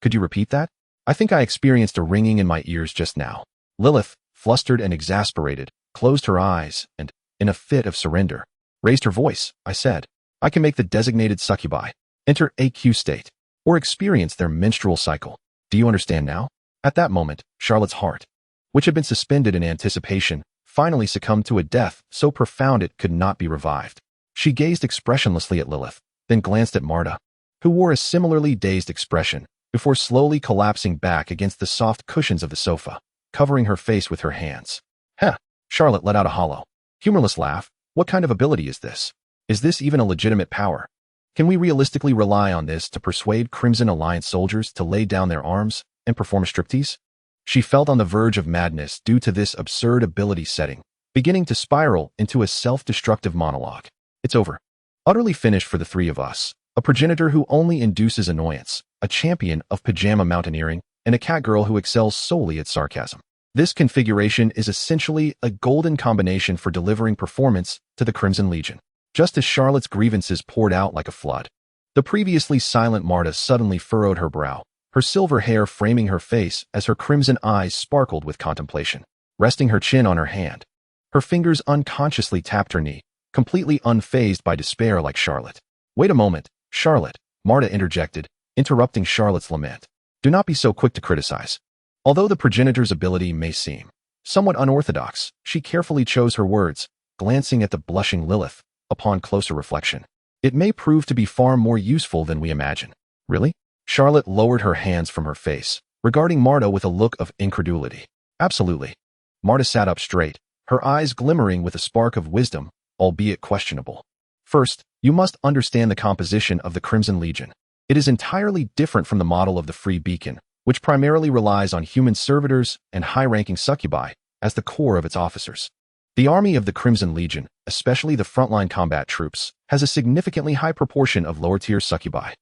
could you repeat that? I think I experienced a ringing in my ears just now. Lilyth, flustered and exasperated, closed her eyes and, in a fit of surrender, raised her voice. I said, I can make the designated succubi enter a Q state, or experience their menstrual cycle. Do you understand now? At that moment, Charlotte's heart, which had been suspended in anticipation, finally succumbed to a death so profound it could not be revived. She gazed expressionlessly at Lilyth, then glanced at Marta, who wore a similarly dazed expression, before slowly collapsing back against the soft cushions of the sofa, covering her face with her hands. Heh, Charlotte let out a hollow, humorless laugh. What kind of ability is this? Is this even a legitimate power? Can we realistically rely on this to persuade Crimson Alliance soldiers to lay down their arms and perform a striptease? She felt on the verge of madness due to this absurd ability setting, beginning to spiral into a self-destructive monologue. It's over. Utterly finished for the three of us. A progenitor who only induces annoyance, a champion of pajama mountaineering, and a catgirl who excels solely at sarcasm. This configuration is essentially a golden combination for delivering performance to the Crimson Legion. Just as Charlotte's grievances poured out like a flood, the previously silent Marta suddenly furrowed her brow, her silver hair framing her face as her crimson eyes sparkled with contemplation. Resting her chin on her hand, her fingers unconsciously tapped her knee, completely unfazed by despair like Charlotte. Wait a moment, Charlotte, Marta interjected, interrupting Charlotte's lament. Do not be so quick to criticize. Although the progenitor's ability may seem somewhat unorthodox, she carefully chose her words, glancing at the blushing Lilyth. Upon closer reflection, it may prove to be far more useful than we imagine. Really? Charlotte lowered her hands from her face, regarding Marta with a look of incredulity. Absolutely. Marta sat up straight, her eyes glimmering with a spark of wisdom, albeit questionable. First, you must understand the composition of the Crimson Legion. It is entirely different from the model of the Free Beacon, which primarily relies on human servitors and high-ranking succubi as the core of its officers. The army of the Crimson Legion, especially the frontline combat troops, has a significantly high proportion of lower-tier succubi.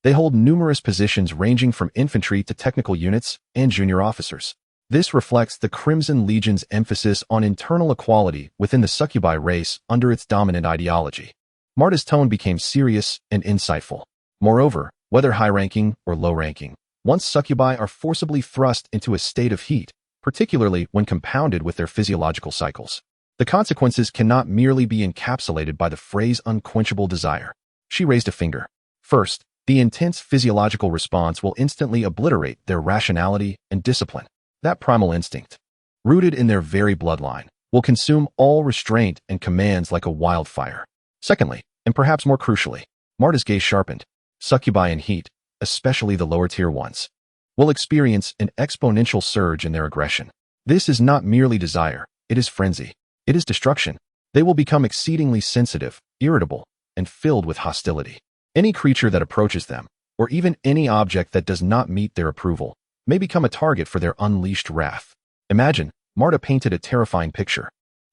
They hold numerous positions ranging from infantry to technical units and junior officers. This reflects the Crimson Legion's emphasis on internal equality within the succubi race under its dominant ideology. Marta's tone became serious and insightful. Moreover, whether high-ranking or low-ranking, once succubi are forcibly thrust into a state of heat, particularly when compounded with their physiological cycles, the consequences cannot merely be encapsulated by the phrase unquenchable desire. She raised a finger. First, the intense physiological response will instantly obliterate their rationality and discipline. That primal instinct, rooted in their very bloodline, will consume all restraint and commands like a wildfire. Secondly, and perhaps more crucially, Marta's gaze sharpened. Succubi in heat, especially the lower-tier ones, will experience an exponential surge in their aggression. This is not merely desire, it is frenzy. It is destruction. They will become exceedingly sensitive, irritable, and filled with hostility. Any creature that approaches them, or even any object that does not meet their approval, may become a target for their unleashed wrath. Imagine, Marta painted a terrifying picture.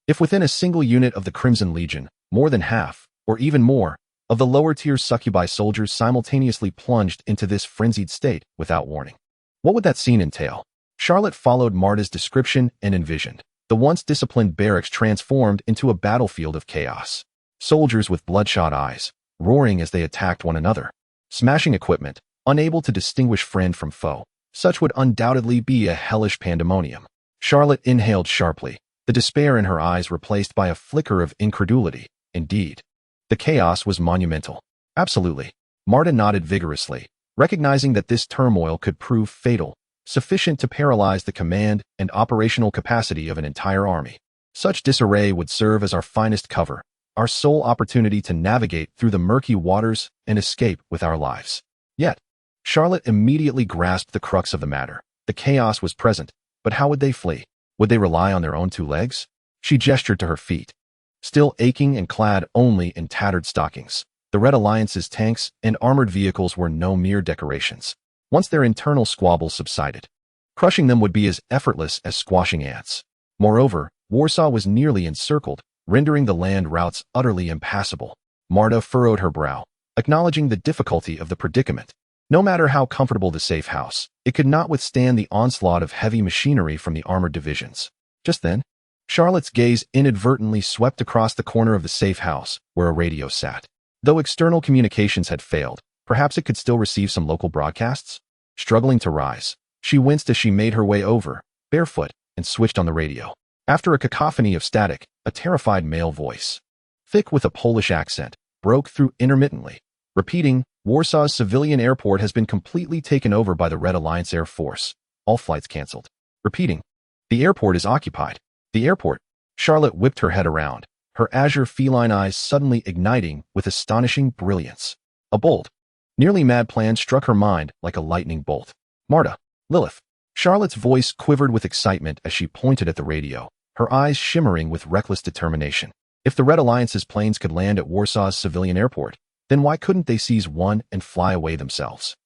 If within a single unit of the Crimson Legion, more than half, or even more, of the lower-tier succubi soldiers simultaneously plunged into this frenzied state without warning, what would that scene entail? Charlotte followed Marta's description and envisioned the once disciplined barracks transformed into a battlefield of chaos. Soldiers with bloodshot eyes, roaring as they attacked one another, smashing equipment, unable to distinguish friend from foe. Such would undoubtedly be a hellish pandemonium. Charlotte inhaled sharply, the despair in her eyes replaced by a flicker of incredulity. Indeed, the chaos was monumental. Absolutely. Marta nodded vigorously, recognizing that this turmoil could prove fatal, sufficient to paralyze the command and operational capacity of an entire army. Such disarray would serve as our finest cover, our sole opportunity to navigate through the murky waters and escape with our lives. Yet, Charlotte immediately grasped the crux of the matter. The chaos was present, but how would they flee? Would they rely on their own two legs? She gestured to her feet. Still aching and clad only in tattered stockings, the Red Alliance's tanks and armored vehicles were no mere decorations. Once their internal squabbles subsided, crushing them would be as effortless as squashing ants. Moreover, Warsaw was nearly encircled, rendering the land routes utterly impassable. Marta furrowed her brow, acknowledging the difficulty of the predicament. No matter how comfortable the safe house, it could not withstand the onslaught of heavy machinery from the armored divisions. Just then, Charlotte's gaze inadvertently swept across the corner of the safe house, where a radio sat. Though external communications had failed, perhaps it could still receive some local broadcasts? Struggling to rise, she winced as she made her way over, barefoot, and switched on the radio. After a cacophony of static, a terrified male voice, thick with a Polish accent, broke through intermittently, repeating, Warsaw's civilian airport has been completely taken over by the Red Alliance Air Force. All flights cancelled. Repeating, the airport is occupied. The airport. Charlotte whipped her head around, her azure feline eyes suddenly igniting with astonishing brilliance. A bolt, Nearly mad plan struck her mind like a lightning bolt. Marta, Lilyth. Charlotte's voice quivered with excitement as she pointed at the radio, her eyes shimmering with reckless determination. If the Red Alliance's planes could land at Warsaw's civilian airport, then why couldn't they seize one and fly away themselves?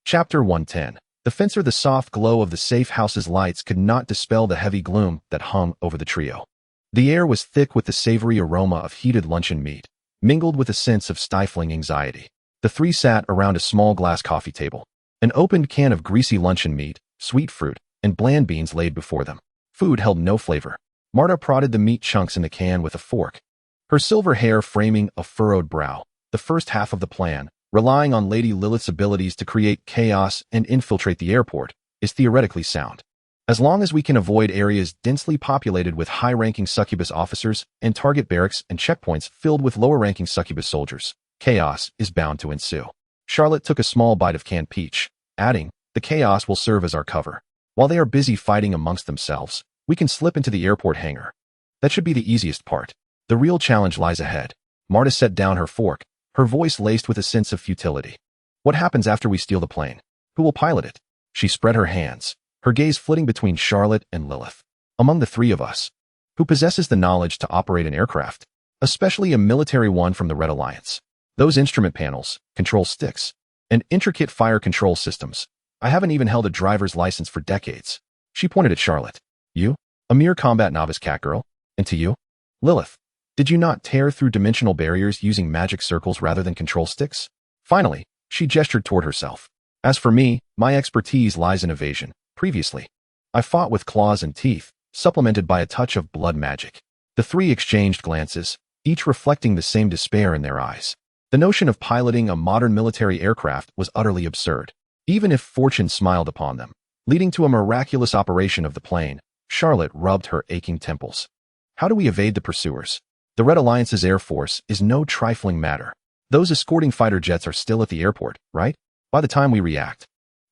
Chapter 110. The fencer. The soft glow of the safe house's lights could not dispel the heavy gloom that hung over the trio. The air was thick with the savory aroma of heated luncheon meat, mingled with a sense of stifling anxiety. The three sat around a small glass coffee table. An opened can of greasy luncheon meat, sweet fruit, and bland beans laid before them. Food held no flavor. Marta prodded the meat chunks in the can with a fork, her silver hair framing a furrowed brow. The first half of the plan, relying on Lady Lilyth's abilities to create chaos and infiltrate the airport, is theoretically sound. As long as we can avoid areas densely populated with high-ranking succubus officers and target barracks and checkpoints filled with lower-ranking succubus soldiers, chaos is bound to ensue. Charlotte took a small bite of canned peach, adding, "The chaos will serve as our cover. While they are busy fighting amongst themselves, we can slip into the airport hangar. That should be the easiest part. The real challenge lies ahead." Marta set down her fork, her voice laced with a sense of futility. "What happens after we steal the plane? Who will pilot it?" She spread her hands, her gaze flitting between Charlotte and Lilyth. "Among the three of us, who possesses the knowledge to operate an aircraft, especially a military one from the Red Alliance? Those instrument panels, control sticks, and intricate fire control systems. I haven't even held a driver's license for decades." She pointed at Charlotte. "You? A mere combat novice catgirl? And to you? Lilyth, did you not tear through dimensional barriers using magic circles rather than control sticks?" Finally, she gestured toward herself. "As for me, my expertise lies in evasion. Previously, I fought with claws and teeth, supplemented by a touch of blood magic." The three exchanged glances, each reflecting the same despair in their eyes. The notion of piloting a modern military aircraft was utterly absurd, even if fortune smiled upon them, leading to a miraculous operation of the plane. Charlotte rubbed her aching temples. "How do we evade the pursuers? The Red Alliance's air force is no trifling matter. Those escorting fighter jets are still at the airport, right? By the time we react,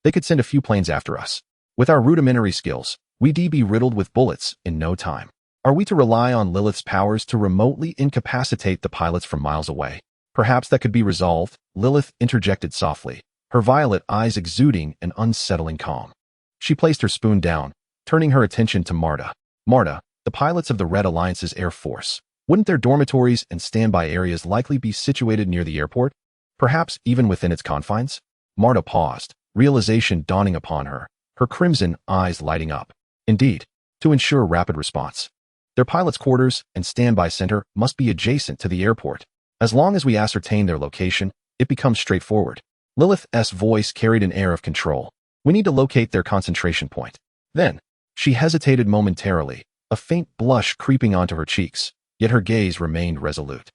they could send a few planes after us. With our rudimentary skills, we'd be riddled with bullets in no time. Are we to rely on Lilyth's powers to remotely incapacitate the pilots from miles away?" "Perhaps that could be resolved," Lilyth interjected softly, her violet eyes exuding an unsettling calm. She placed her spoon down, turning her attention to Marta. "Marta, the pilots of the Red Alliance's air force. Wouldn't their dormitories and standby areas likely be situated near the airport? Perhaps even within its confines?" Marta paused, realization dawning upon her, her crimson eyes lighting up. "Indeed, to ensure rapid response. Their pilots' quarters and standby center must be adjacent to the airport. As long as we ascertain their location, it becomes straightforward." Lilyth's voice carried an air of control. "We need to locate their concentration point." Then, she hesitated momentarily, a faint blush creeping onto her cheeks, yet her gaze remained resolute.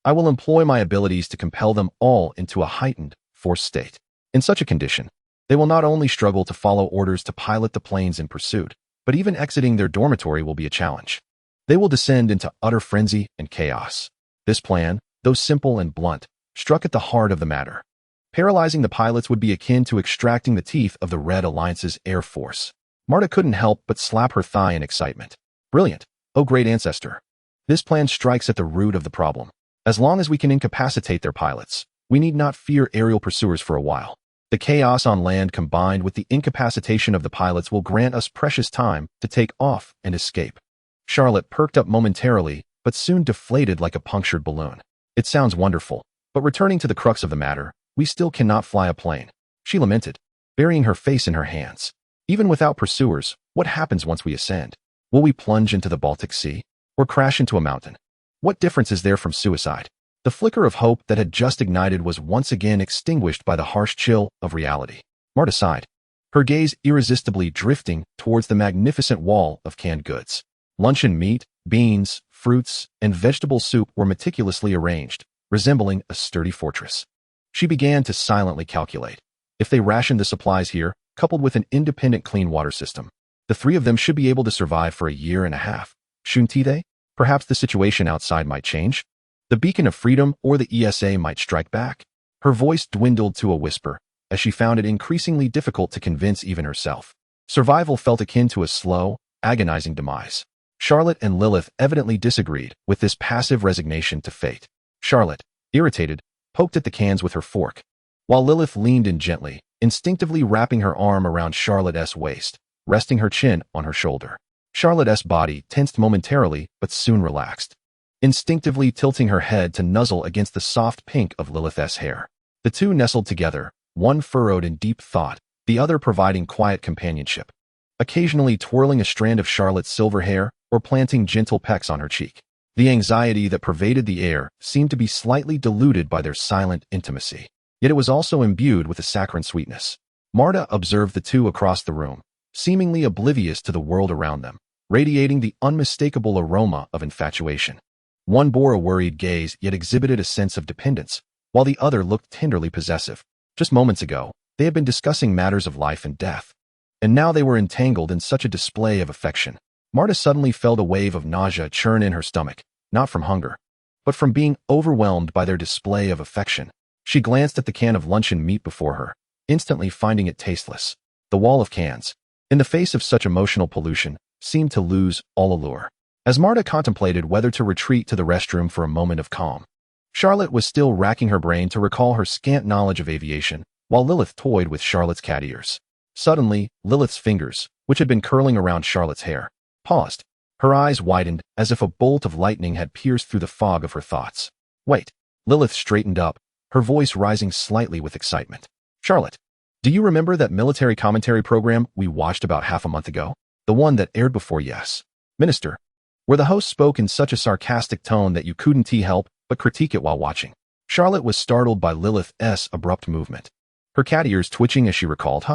"I will employ my abilities to compel them all into a heightened, forced state. In such a condition, they will not only struggle to follow orders to pilot the planes in pursuit, but even exiting their dormitory will be a challenge. They will descend into utter frenzy and chaos." This plan, though simple and blunt, struck at the heart of the matter. Paralyzing the pilots would be akin to extracting the teeth of the Red Alliance's air force. Marta couldn't help but slap her thigh in excitement. "Brilliant, oh great ancestor. This plan strikes at the root of the problem. As long as we can incapacitate their pilots, we need not fear aerial pursuers for a while. The chaos on land combined with the incapacitation of the pilots will grant us precious time to take off and escape." Charlotte perked up momentarily, but soon deflated like a punctured balloon. "It sounds wonderful, but returning to the crux of the matter, we still cannot fly a plane," she lamented, burying her face in her hands. "Even without pursuers, what happens once we ascend? Will we plunge into the Baltic Sea? Or crash into a mountain? What difference is there from suicide?" The flicker of hope that had just ignited was once again extinguished by the harsh chill of reality. Marta sighed, her gaze irresistibly drifting towards the magnificent wall of canned goods. Luncheon meat, beans, fruits, and vegetable soup were meticulously arranged, resembling a sturdy fortress. She began to silently calculate. If they rationed the supplies here, coupled with an independent clean water system, the three of them should be able to survive for a year and a half. Shouldn't they? Perhaps the situation outside might change. The beacon of freedom or the ESA might strike back. Her voice dwindled to a whisper, as she found it increasingly difficult to convince even herself. Survival felt akin to a slow, agonizing demise. Charlotte and Lilyth evidently disagreed with this passive resignation to fate. Charlotte, irritated, poked at the cans with her fork. while Lilyth leaned in gently, instinctively wrapping her arm around Charlotte's waist, resting her chin on her shoulder. Charlotte's body tensed momentarily but soon relaxed, instinctively tilting her head to nuzzle against the soft pink of Lilyth's hair. The two nestled together, one furrowed in deep thought, the other providing quiet companionship, occasionally twirling a strand of Charlotte's silver hair or planting gentle pecks on her cheek. The anxiety that pervaded the air seemed to be slightly diluted by their silent intimacy, yet it was also imbued with a saccharine sweetness. Marta observed the two across the room, seemingly oblivious to the world around them, radiating the unmistakable aroma of infatuation. One bore a worried gaze yet exhibited a sense of dependence, while the other looked tenderly possessive. Just moments ago, they had been discussing matters of life and death, and now they were entangled in such a display of affection. Marta suddenly felt a wave of nausea churn in her stomach, not from hunger, but from being overwhelmed by their display of affection. She glanced at the can of luncheon meat before her, instantly finding it tasteless. The wall of cans, in the face of such emotional pollution, seemed to lose all allure. As Marta contemplated whether to retreat to the restroom for a moment of calm, Charlotte was still racking her brain to recall her scant knowledge of aviation, while Lilyth toyed with Charlotte's cat ears. Suddenly, Lilyth's fingers, which had been curling around Charlotte's hair, paused. Her eyes widened as if a bolt of lightning had pierced through the fog of her thoughts. Wait. Lilyth straightened up, her voice rising slightly with excitement. Charlotte, do you remember that military commentary program we watched about half a month ago? The one that aired before Yes, Minister, where the host spoke in such a sarcastic tone that you couldn't help but critique it while watching. Charlotte was startled by Lilyth's abrupt movement, her cat ears twitching as she recalled,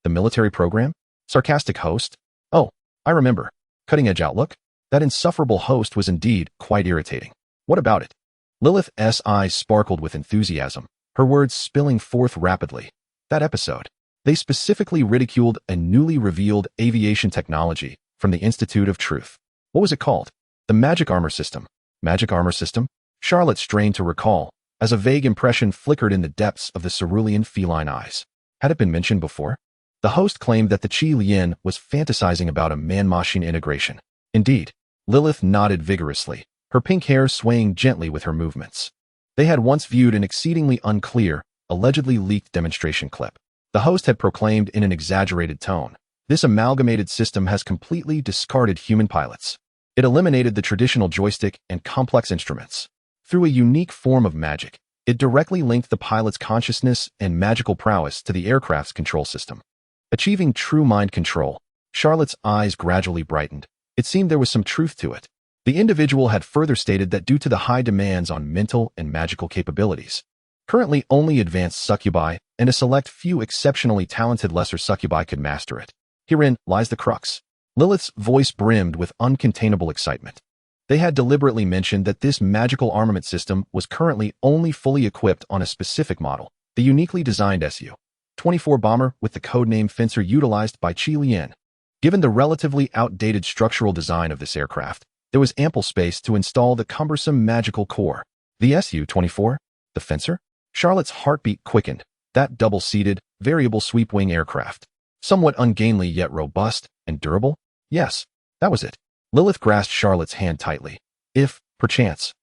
The military program? Sarcastic host? Oh, I remember. Cutting-edge outlook? That insufferable host was indeed quite irritating. What about it? Lilyth's eyes sparkled with enthusiasm, her words spilling forth rapidly. That episode. They specifically ridiculed a newly revealed aviation technology from the Institute of Truth. What was it called? The magic armor system. Magic armor system? Charlotte strained to recall, as a vague impression flickered in the depths of the cerulean feline eyes. Had it been mentioned before? The host claimed that the Qi Lian was fantasizing about a man-machine integration. Indeed, Lilyth nodded vigorously, her pink hair swaying gently with her movements. They had once viewed an exceedingly unclear, allegedly leaked demonstration clip. The host had proclaimed in an exaggerated tone, "This amalgamated system has completely discarded human pilots. It eliminated the traditional joystick and complex instruments. Through a unique form of magic, it directly linked the pilot's consciousness and magical prowess to the aircraft's control system, achieving true mind control." Charlotte's eyes gradually brightened. It seemed there was some truth to it. The individual had further stated that due to the high demands on mental and magical capabilities, currently only advanced succubi and a select few exceptionally talented lesser succubi could master it. Herein lies the crux. Lilyth's voice brimmed with uncontainable excitement. They had deliberately mentioned that this magical armament system was currently only fully equipped on a specific model, the uniquely designed Su-24 bomber with the codename Fencer utilized by Qi Lian. Given the relatively outdated structural design of this aircraft, there was ample space to install the cumbersome magical core. The Su-24? The Fencer? Charlotte's heartbeat quickened. That double-seated, variable sweep-wing aircraft. Somewhat ungainly yet robust and durable? Yes, that was it. Lilyth grasped Charlotte's hand tightly. If, perchance,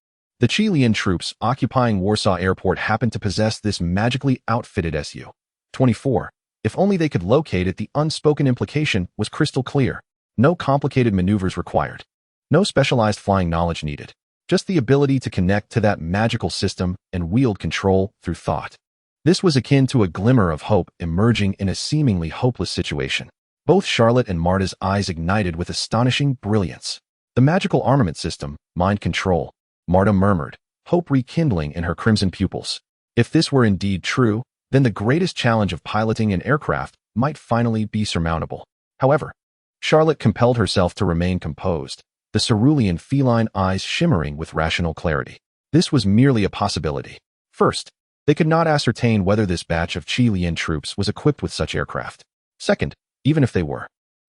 the Qi Lian troops occupying Warsaw Airport happened to possess this magically outfitted Su-24, if only they could locate it, the unspoken implication was crystal clear. No complicated maneuvers required. No specialized flying knowledge needed. Just the ability to connect to that magical system and wield control through thought. This was akin to a glimmer of hope emerging in a seemingly hopeless situation. Both Charlotte and Marta's eyes ignited with astonishing brilliance. The magical armament system, mind control, Marta murmured, hope rekindling in her crimson pupils. If this were indeed true, then the greatest challenge of piloting an aircraft might finally be surmountable. However, Charlotte compelled herself to remain composed, the cerulean feline eyes shimmering with rational clarity. This was merely a possibility. First, they could not ascertain whether this batch of Qi Lian troops was equipped with such aircraft. Second, even if they were,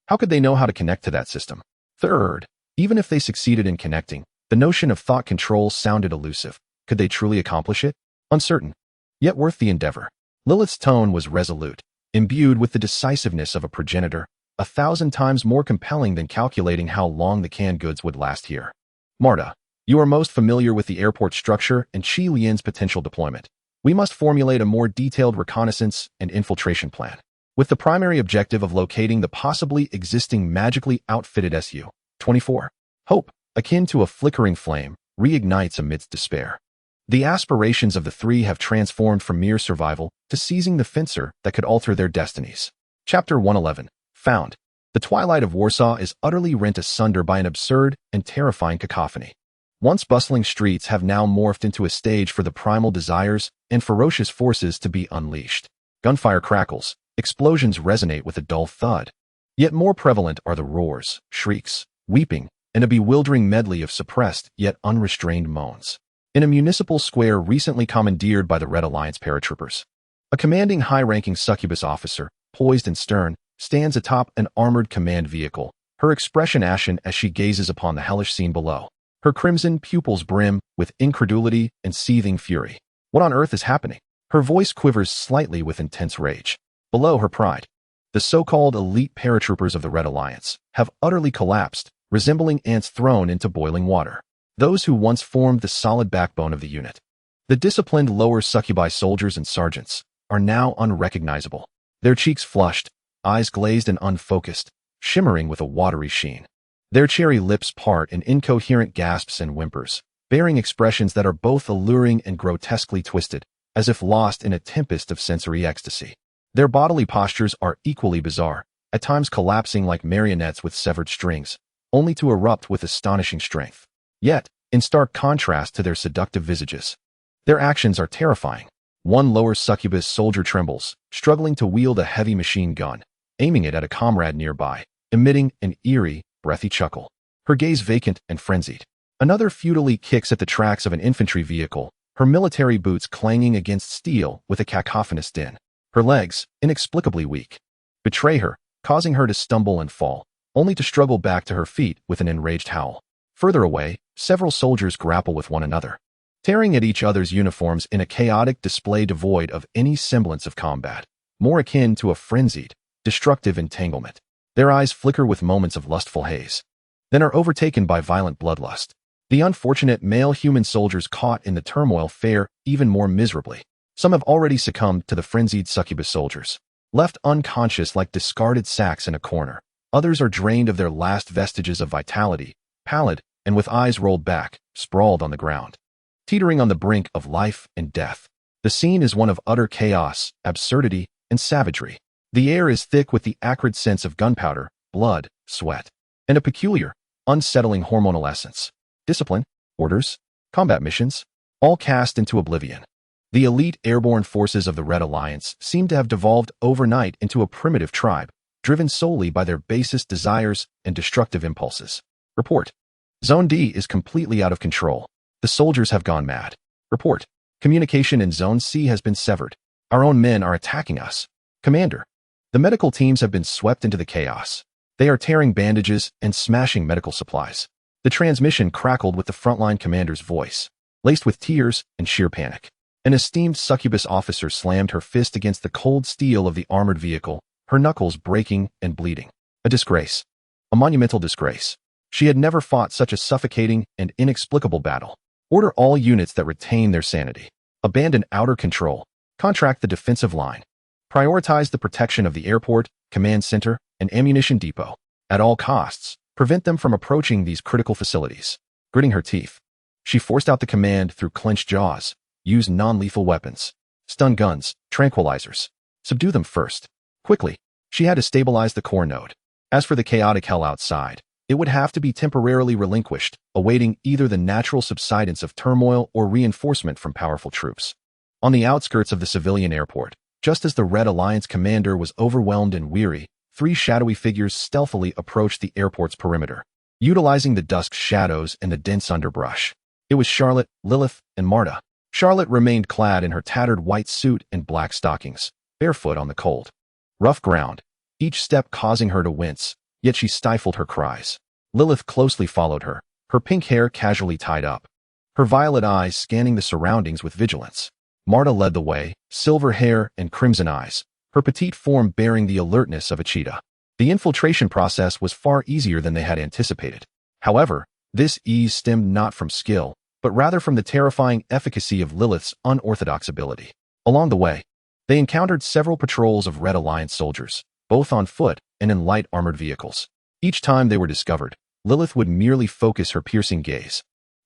how could they know how to connect to that system? Third, even if they succeeded in connecting, the notion of thought control sounded elusive. Could they truly accomplish it? Uncertain, yet worth the endeavor. Lilyth's tone was resolute, imbued with the decisiveness of a progenitor, 1,000 times more compelling than calculating how long the canned goods would last here. Marta, you are most familiar with the airport structure and Qi Lian's potential deployment. We must formulate a more detailed reconnaissance and infiltration plan, with the primary objective of locating the possibly existing magically outfitted Su-24. Hope, akin to a flickering flame, reignites amidst despair. The aspirations of the three have transformed from mere survival to seizing the fencer that could alter their destinies. Chapter 111. Found. The twilight of Warsaw is utterly rent asunder by an absurd and terrifying cacophony. Once bustling streets have now morphed into a stage for the primal desires and ferocious forces to be unleashed. Gunfire crackles, explosions resonate with a dull thud. Yet more prevalent are the roars, shrieks, weeping, and a bewildering medley of suppressed yet unrestrained moans. In a municipal square recently commandeered by the Red Alliance paratroopers, a commanding high-ranking succubus officer, poised and stern, stands atop an armored command vehicle, her expression ashen as she gazes upon the hellish scene below. Her crimson pupils brim with incredulity and seething fury. What on earth is happening? Her voice quivers slightly with intense rage. Below her pride, the so-called elite paratroopers of the Red Alliance have utterly collapsed, resembling ants thrown into boiling water. Those who once formed the solid backbone of the unit, the disciplined lower succubi soldiers and sergeants, are now unrecognizable. Their cheeks flushed, eyes glazed and unfocused, shimmering with a watery sheen. Their cherry lips part in incoherent gasps and whimpers, bearing expressions that are both alluring and grotesquely twisted, as if lost in a tempest of sensory ecstasy. Their bodily postures are equally bizarre, at times collapsing like marionettes with severed strings, only to erupt with astonishing strength. Yet, in stark contrast to their seductive visages, their actions are terrifying. One lower succubus soldier trembles, struggling to wield a heavy machine gun, aiming it at a comrade nearby, emitting an eerie, breathy chuckle, her gaze vacant and frenzied. Another futilely kicks at the tracks of an infantry vehicle, her military boots clanging against steel with a cacophonous din. Her legs, inexplicably weak, betray her, causing her to stumble and fall, only to struggle back to her feet with an enraged howl. Further away, several soldiers grapple with one another, tearing at each other's uniforms in a chaotic display devoid of any semblance of combat, more akin to a frenzied, destructive entanglement. Their eyes flicker with moments of lustful haze, then are overtaken by violent bloodlust. The unfortunate male human soldiers caught in the turmoil fare even more miserably. Some have already succumbed to the frenzied succubus soldiers, left unconscious like discarded sacks in a corner. Others are drained of their last vestiges of vitality, pallid, and with eyes rolled back, sprawled on the ground, teetering on the brink of life and death. The scene is one of utter chaos, absurdity, and savagery. The air is thick with the acrid sense of gunpowder, blood, sweat, and a peculiar, unsettling hormonal essence. Discipline, orders, combat missions, all cast into oblivion. The elite airborne forces of the Red Alliance seem to have devolved overnight into a primitive tribe, driven solely by their basest desires and destructive impulses. Report. Zone D is completely out of control. The soldiers have gone mad. Report. Communication in Zone C has been severed. Our own men are attacking us. Commander. The medical teams have been swept into the chaos. They are tearing bandages and smashing medical supplies. The transmission crackled with the frontline commander's voice, laced with tears and sheer panic. An esteemed succubus officer slammed her fist against the cold steel of the armored vehicle, her knuckles breaking and bleeding. A disgrace. A monumental disgrace. She had never fought such a suffocating and inexplicable battle. Order all units that retain their sanity. Abandon outer control. Contract the defensive line. Prioritize the protection of the airport, command center, and ammunition depot. At all costs, prevent them from approaching these critical facilities. Gritting her teeth, she forced out the command through clenched jaws. Use non-lethal weapons. Stun guns, tranquilizers. Subdue them first. Quickly, she had to stabilize the core node. As for the chaotic hell outside, it would have to be temporarily relinquished, awaiting either the natural subsidence of turmoil or reinforcement from powerful troops. On the outskirts of the civilian airport, just as the Red Alliance commander was overwhelmed and weary, three shadowy figures stealthily approached the airport's perimeter, utilizing the dusk's shadows and the dense underbrush. It was Charlotte, Lilyth, and Marta. Charlotte remained clad in her tattered white suit and black stockings, barefoot on the cold, rough ground, each step causing her to wince, yet she stifled her cries. Lilyth closely followed her, her pink hair casually tied up, her violet eyes scanning the surroundings with vigilance. Marta led the way, silver hair and crimson eyes, her petite form bearing the alertness of a cheetah. The infiltration process was far easier than they had anticipated. However, this ease stemmed not from skill, but rather from the terrifying efficacy of Lilyth's unorthodox ability. Along the way, they encountered several patrols of Red Alliance soldiers, both on foot and in light armored vehicles. Each time they were discovered, Lilyth would merely focus her piercing gaze,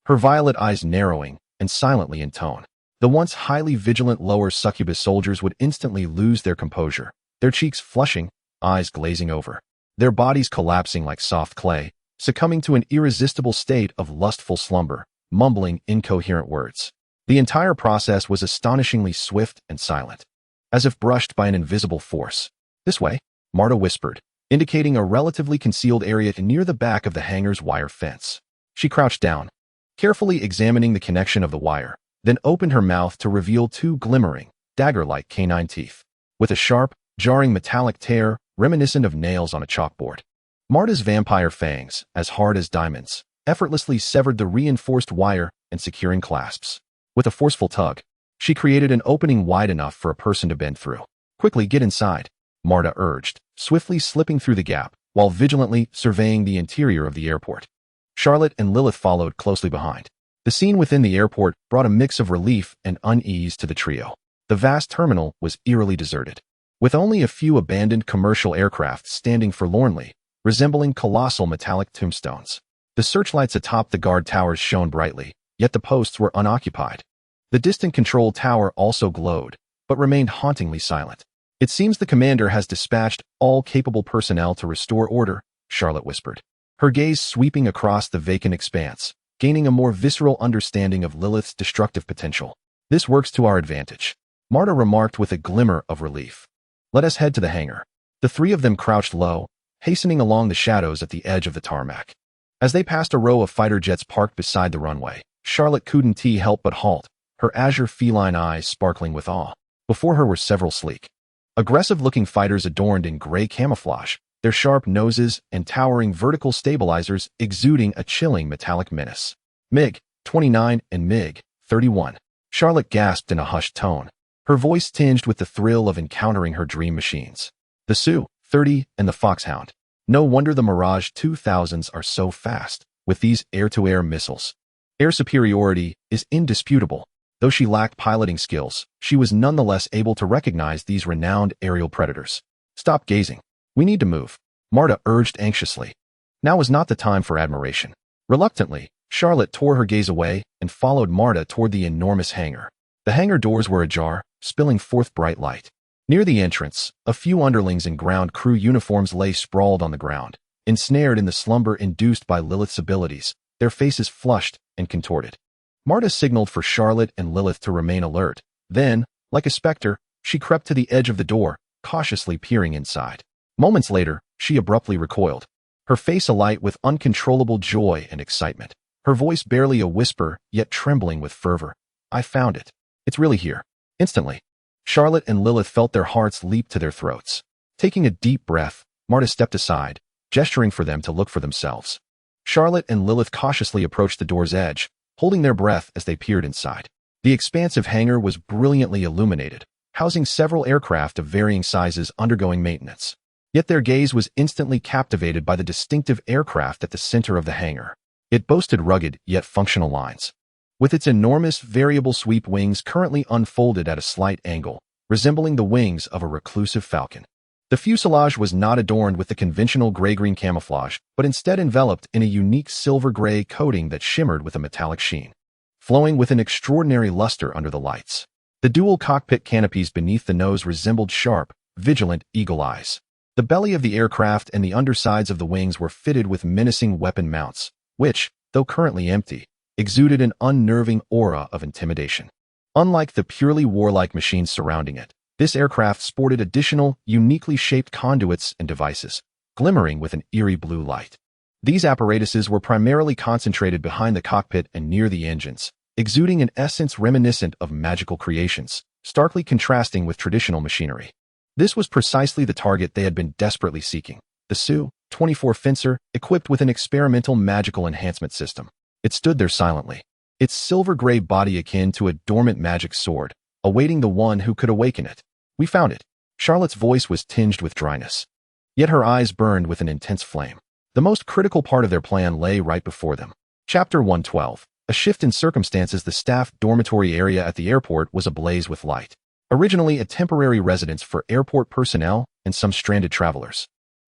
her violet eyes narrowing and silently in tone. The once highly vigilant lower succubus soldiers would instantly lose their composure, their cheeks flushing, eyes glazing over, their bodies collapsing like soft clay, succumbing to an irresistible state of lustful slumber, mumbling incoherent words. The entire process was astonishingly swift and silent, as if brushed by an invisible force. "This way," Marta whispered, indicating a relatively concealed area near the back of the hangar's wire fence. She crouched down, carefully examining the connection of the wire, then opened her mouth to reveal two glimmering, dagger-like canine teeth, with a sharp, jarring metallic tear reminiscent of nails on a chalkboard. Marta's vampire fangs, as hard as diamonds, effortlessly severed the reinforced wire and securing clasps. With a forceful tug, she created an opening wide enough for a person to bend through. "Quickly get inside," Marta urged, swiftly slipping through the gap while vigilantly surveying the interior of the airport. Charlotte and Lilyth followed closely behind. The scene within the airport brought a mix of relief and unease to the trio. The vast terminal was eerily deserted, with only a few abandoned commercial aircraft standing forlornly, resembling colossal metallic tombstones. The searchlights atop the guard towers shone brightly, yet the posts were unoccupied. The distant control tower also glowed, but remained hauntingly silent. "It seems the commander has dispatched all capable personnel to restore order," Charlotte whispered, her gaze sweeping across the vacant expanse, gaining a more visceral understanding of Lilyth's destructive potential. "This works to our advantage," Marta remarked with a glimmer of relief. "Let us head to the hangar." The three of them crouched low, hastening along the shadows at the edge of the tarmac. As they passed a row of fighter jets parked beside the runway, Charlotte couldn't help but halt, her azure feline eyes sparkling with awe. Before her were several sleek, aggressive-looking fighters adorned in gray camouflage, their sharp noses and towering vertical stabilizers exuding a chilling metallic menace. MiG-29 and MiG-31. Charlotte gasped in a hushed tone, her voice tinged with the thrill of encountering her dream machines. The Su-30 and the Foxhound. No wonder the Mirage 2000s are so fast, with these air-to-air missiles. Air superiority is indisputable. Though she lacked piloting skills, she was nonetheless able to recognize these renowned aerial predators. "Stop gazing. We need to move," Marta urged anxiously. Now was not the time for admiration. Reluctantly, Charlotte tore her gaze away and followed Marta toward the enormous hangar. The hangar doors were ajar, spilling forth bright light. Near the entrance, a few underlings in ground crew uniforms lay sprawled on the ground, ensnared in the slumber induced by Lilyth's abilities, their faces flushed and contorted. Marta signaled for Charlotte and Lilyth to remain alert. Then, like a specter, she crept to the edge of the door, cautiously peering inside. Moments later, she abruptly recoiled, her face alight with uncontrollable joy and excitement, her voice barely a whisper, yet trembling with fervor. "I found it. It's really here." Instantly, Charlotte and Lilyth felt their hearts leap to their throats. Taking a deep breath, Marta stepped aside, gesturing for them to look for themselves. Charlotte and Lilyth cautiously approached the door's edge, holding their breath as they peered inside. The expansive hangar was brilliantly illuminated, housing several aircraft of varying sizes undergoing maintenance. Yet their gaze was instantly captivated by the distinctive aircraft at the center of the hangar. It boasted rugged yet functional lines, with its enormous variable sweep wings currently unfolded at a slight angle, resembling the wings of a reclusive falcon. The fuselage was not adorned with the conventional gray-green camouflage, but instead enveloped in a unique silver-gray coating that shimmered with a metallic sheen, flowing with an extraordinary luster under the lights. The dual cockpit canopies beneath the nose resembled sharp, vigilant eagle eyes. The belly of the aircraft and the undersides of the wings were fitted with menacing weapon mounts, which, though currently empty, exuded an unnerving aura of intimidation. Unlike the purely warlike machines surrounding it, this aircraft sported additional, uniquely shaped conduits and devices, glimmering with an eerie blue light. These apparatuses were primarily concentrated behind the cockpit and near the engines, exuding an essence reminiscent of magical creations, starkly contrasting with traditional machinery. This was precisely the target they had been desperately seeking, the Su-24 Fencer, equipped with an experimental magical enhancement system. It stood there silently, its silver-gray body akin to a dormant magic sword, awaiting the one who could awaken it. "We found it." Charlotte's voice was tinged with dryness, yet her eyes burned with an intense flame. The most critical part of their plan lay right before them. Chapter 112. A shift in circumstances. The staff dormitory area at the airport was ablaze with light. Originally a temporary residence for airport personnel and some stranded travelers,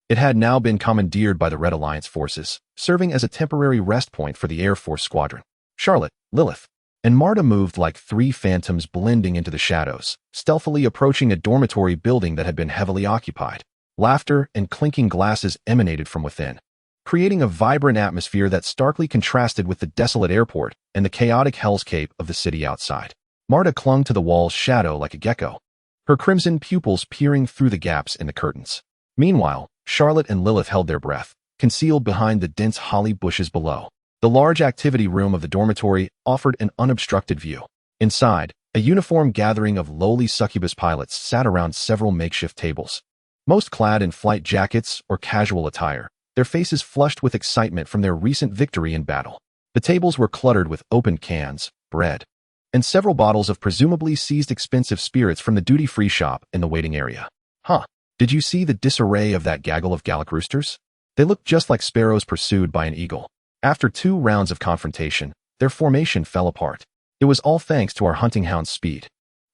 it had now been commandeered by the Red Alliance forces, serving as a temporary rest point for the Air Force squadron. Charlotte, Lilyth, and Marta moved like three phantoms blending into the shadows, stealthily approaching a dormitory building that had been heavily occupied. Laughter and clinking glasses emanated from within, creating a vibrant atmosphere that starkly contrasted with the desolate airport and the chaotic hellscape of the city outside. Marta clung to the wall's shadow like a gecko, her crimson pupils peering through the gaps in the curtains. Meanwhile, Charlotte and Lilyth held their breath, concealed behind the dense holly bushes below. The large activity room of the dormitory offered an unobstructed view. Inside, a uniformed gathering of lowly succubus pilots sat around several makeshift tables, most clad in flight jackets or casual attire, their faces flushed with excitement from their recent victory in battle. The tables were cluttered with open cans, bread, and several bottles of presumably seized expensive spirits from the duty-free shop in the waiting area. Huh, did you see the disarray of that gaggle of Gallic roosters? They looked just like sparrows pursued by an eagle. After 2 rounds of confrontation, their formation fell apart. It was all thanks to our hunting hound's speed.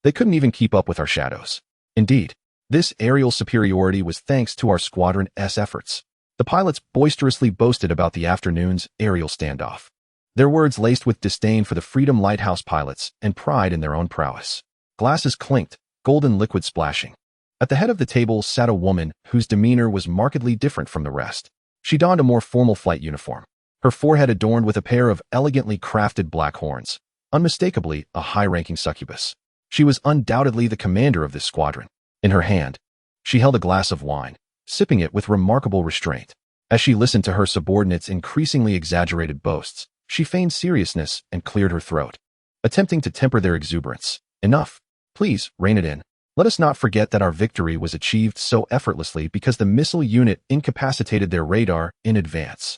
They couldn't even keep up with our shadows. Indeed, this aerial superiority was thanks to our Squadron S efforts. The pilots boisterously boasted about the afternoon's aerial standoff, their words laced with disdain for the Freedom Lighthouse pilots and pride in their own prowess. Glasses clinked, golden liquid splashing. At the head of the table sat a woman whose demeanor was markedly different from the rest. She donned a more formal flight uniform, her forehead adorned with a pair of elegantly crafted black horns, unmistakably a high-ranking succubus. She was undoubtedly the commander of this squadron. In her hand, she held a glass of wine, sipping it with remarkable restraint. As she listened to her subordinates' increasingly exaggerated boasts, she feigned seriousness and cleared her throat, attempting to temper their exuberance. Enough. Please, rein it in. Let us not forget that our victory was achieved so effortlessly because the missile unit incapacitated their radar in advance.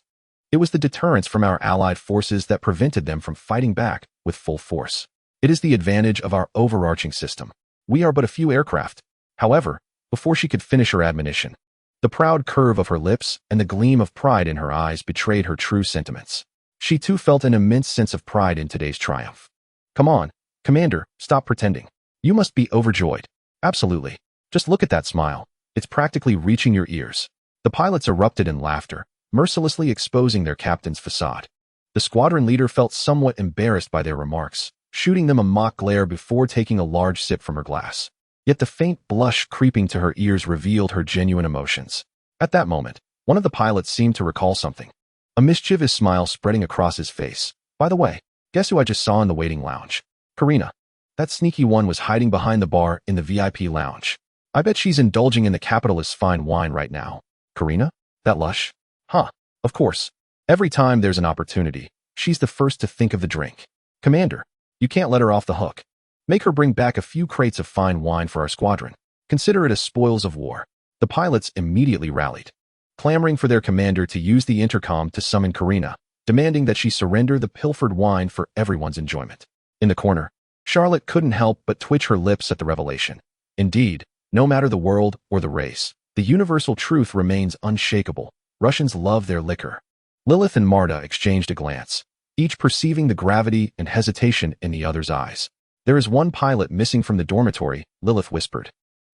It was the deterrence from our allied forces that prevented them from fighting back with full force. It is the advantage of our overarching system. We are but a few aircraft. However, before she could finish her admonition, the proud curve of her lips and the gleam of pride in her eyes betrayed her true sentiments. She too felt an immense sense of pride in today's triumph. Come on, Commander, stop pretending. You must be overjoyed. Absolutely. Just look at that smile. It's practically reaching your ears. The pilots erupted in laughter, mercilessly exposing their captain's facade. The squadron leader felt somewhat embarrassed by their remarks, shooting them a mock glare before taking a large sip from her glass. Yet the faint blush creeping to her ears revealed her genuine emotions. At that moment, one of the pilots seemed to recall something, a mischievous smile spreading across his face. By the way, guess who I just saw in the waiting lounge? Karina. That sneaky one was hiding behind the bar in the VIP lounge. I bet she's indulging in the capitalist's fine wine right now. Karina? That lush? Huh, of course. Every time there's an opportunity, she's the first to think of the drink. Commander, you can't let her off the hook. Make her bring back a few crates of fine wine for our squadron. Consider it as spoils of war. The pilots immediately rallied, clamoring for their commander to use the intercom to summon Karina, demanding that she surrender the pilfered wine for everyone's enjoyment. In the corner, Charlotte couldn't help but twitch her lips at the revelation. Indeed, no matter the world or the race, the universal truth remains unshakable. Russians love their liquor. Lilyth and Marta exchanged a glance, each perceiving the gravity and hesitation in the other's eyes. There is one pilot missing from the dormitory, Lilyth whispered,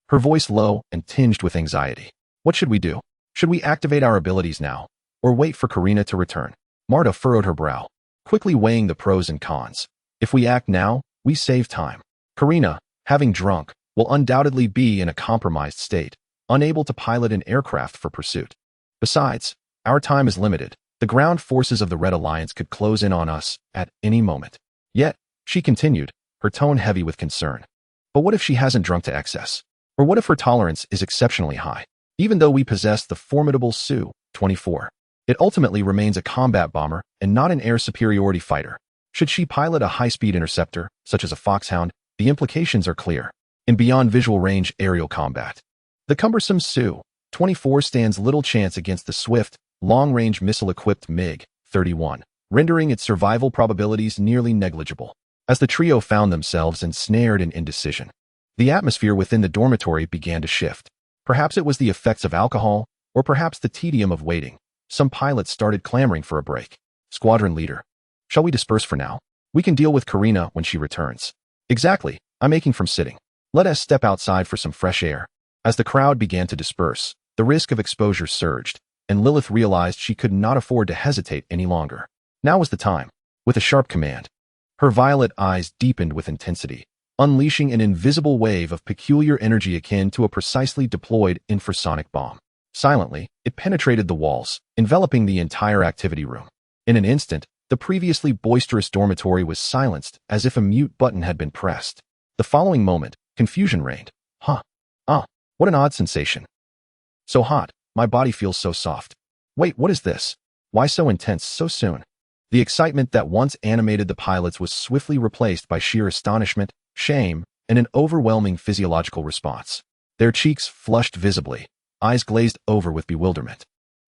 her voice low and tinged with anxiety. What should we do? Should we activate our abilities now, or wait for Karina to return? Marta furrowed her brow, quickly weighing the pros and cons. If we act now, we save time. Karina, having drunk, will undoubtedly be in a compromised state, unable to pilot an aircraft for pursuit. Besides, our time is limited. The ground forces of the Red Alliance could close in on us at any moment. Yet, she continued, her tone heavy with concern. But what if she hasn't drunk to excess? Or what if her tolerance is exceptionally high? Even though we possess the formidable Su-24, it ultimately remains a combat bomber and not an air superiority fighter. Should she pilot a high-speed interceptor, such as a Foxhound, the implications are clear. In beyond visual range aerial combat, the cumbersome Su-24 stands little chance against the swift, long-range missile-equipped MiG-31, rendering its survival probabilities nearly negligible. As the trio found themselves ensnared in indecision, the atmosphere within the dormitory began to shift. Perhaps it was the effects of alcohol, or perhaps the tedium of waiting. Some pilots started clamoring for a break. Squadron leader, Shall we disperse for now? We can deal with Karina when she returns. Exactly, I'm aching from sitting. Let us step outside for some fresh air. As the crowd began to disperse, the risk of exposure surged, and Lilyth realized she could not afford to hesitate any longer. Now was the time. With a sharp command, her violet eyes deepened with intensity, unleashing an invisible wave of peculiar energy akin to a precisely deployed infrasonic bomb. Silently, it penetrated the walls, enveloping the entire activity room. In an instant, the previously boisterous dormitory was silenced as if a mute button had been pressed. The following moment, confusion reigned. What an odd sensation. So hot, my body feels so soft. Wait, what is this? Why so intense so soon? The excitement that once animated the pilots was swiftly replaced by sheer astonishment, shame, and an overwhelming physiological response. Their cheeks flushed visibly, eyes glazed over with bewilderment,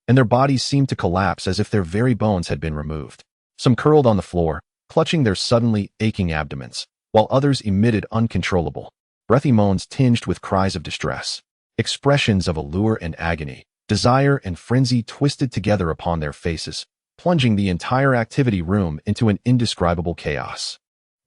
and their bodies seemed to collapse as if their very bones had been removed. Some curled on the floor, clutching their suddenly aching abdomens, while others emitted uncontrollable, breathy moans tinged with cries of distress. Expressions of allure and agony, desire and frenzy twisted together upon their faces, plunging the entire activity room into an indescribable chaos.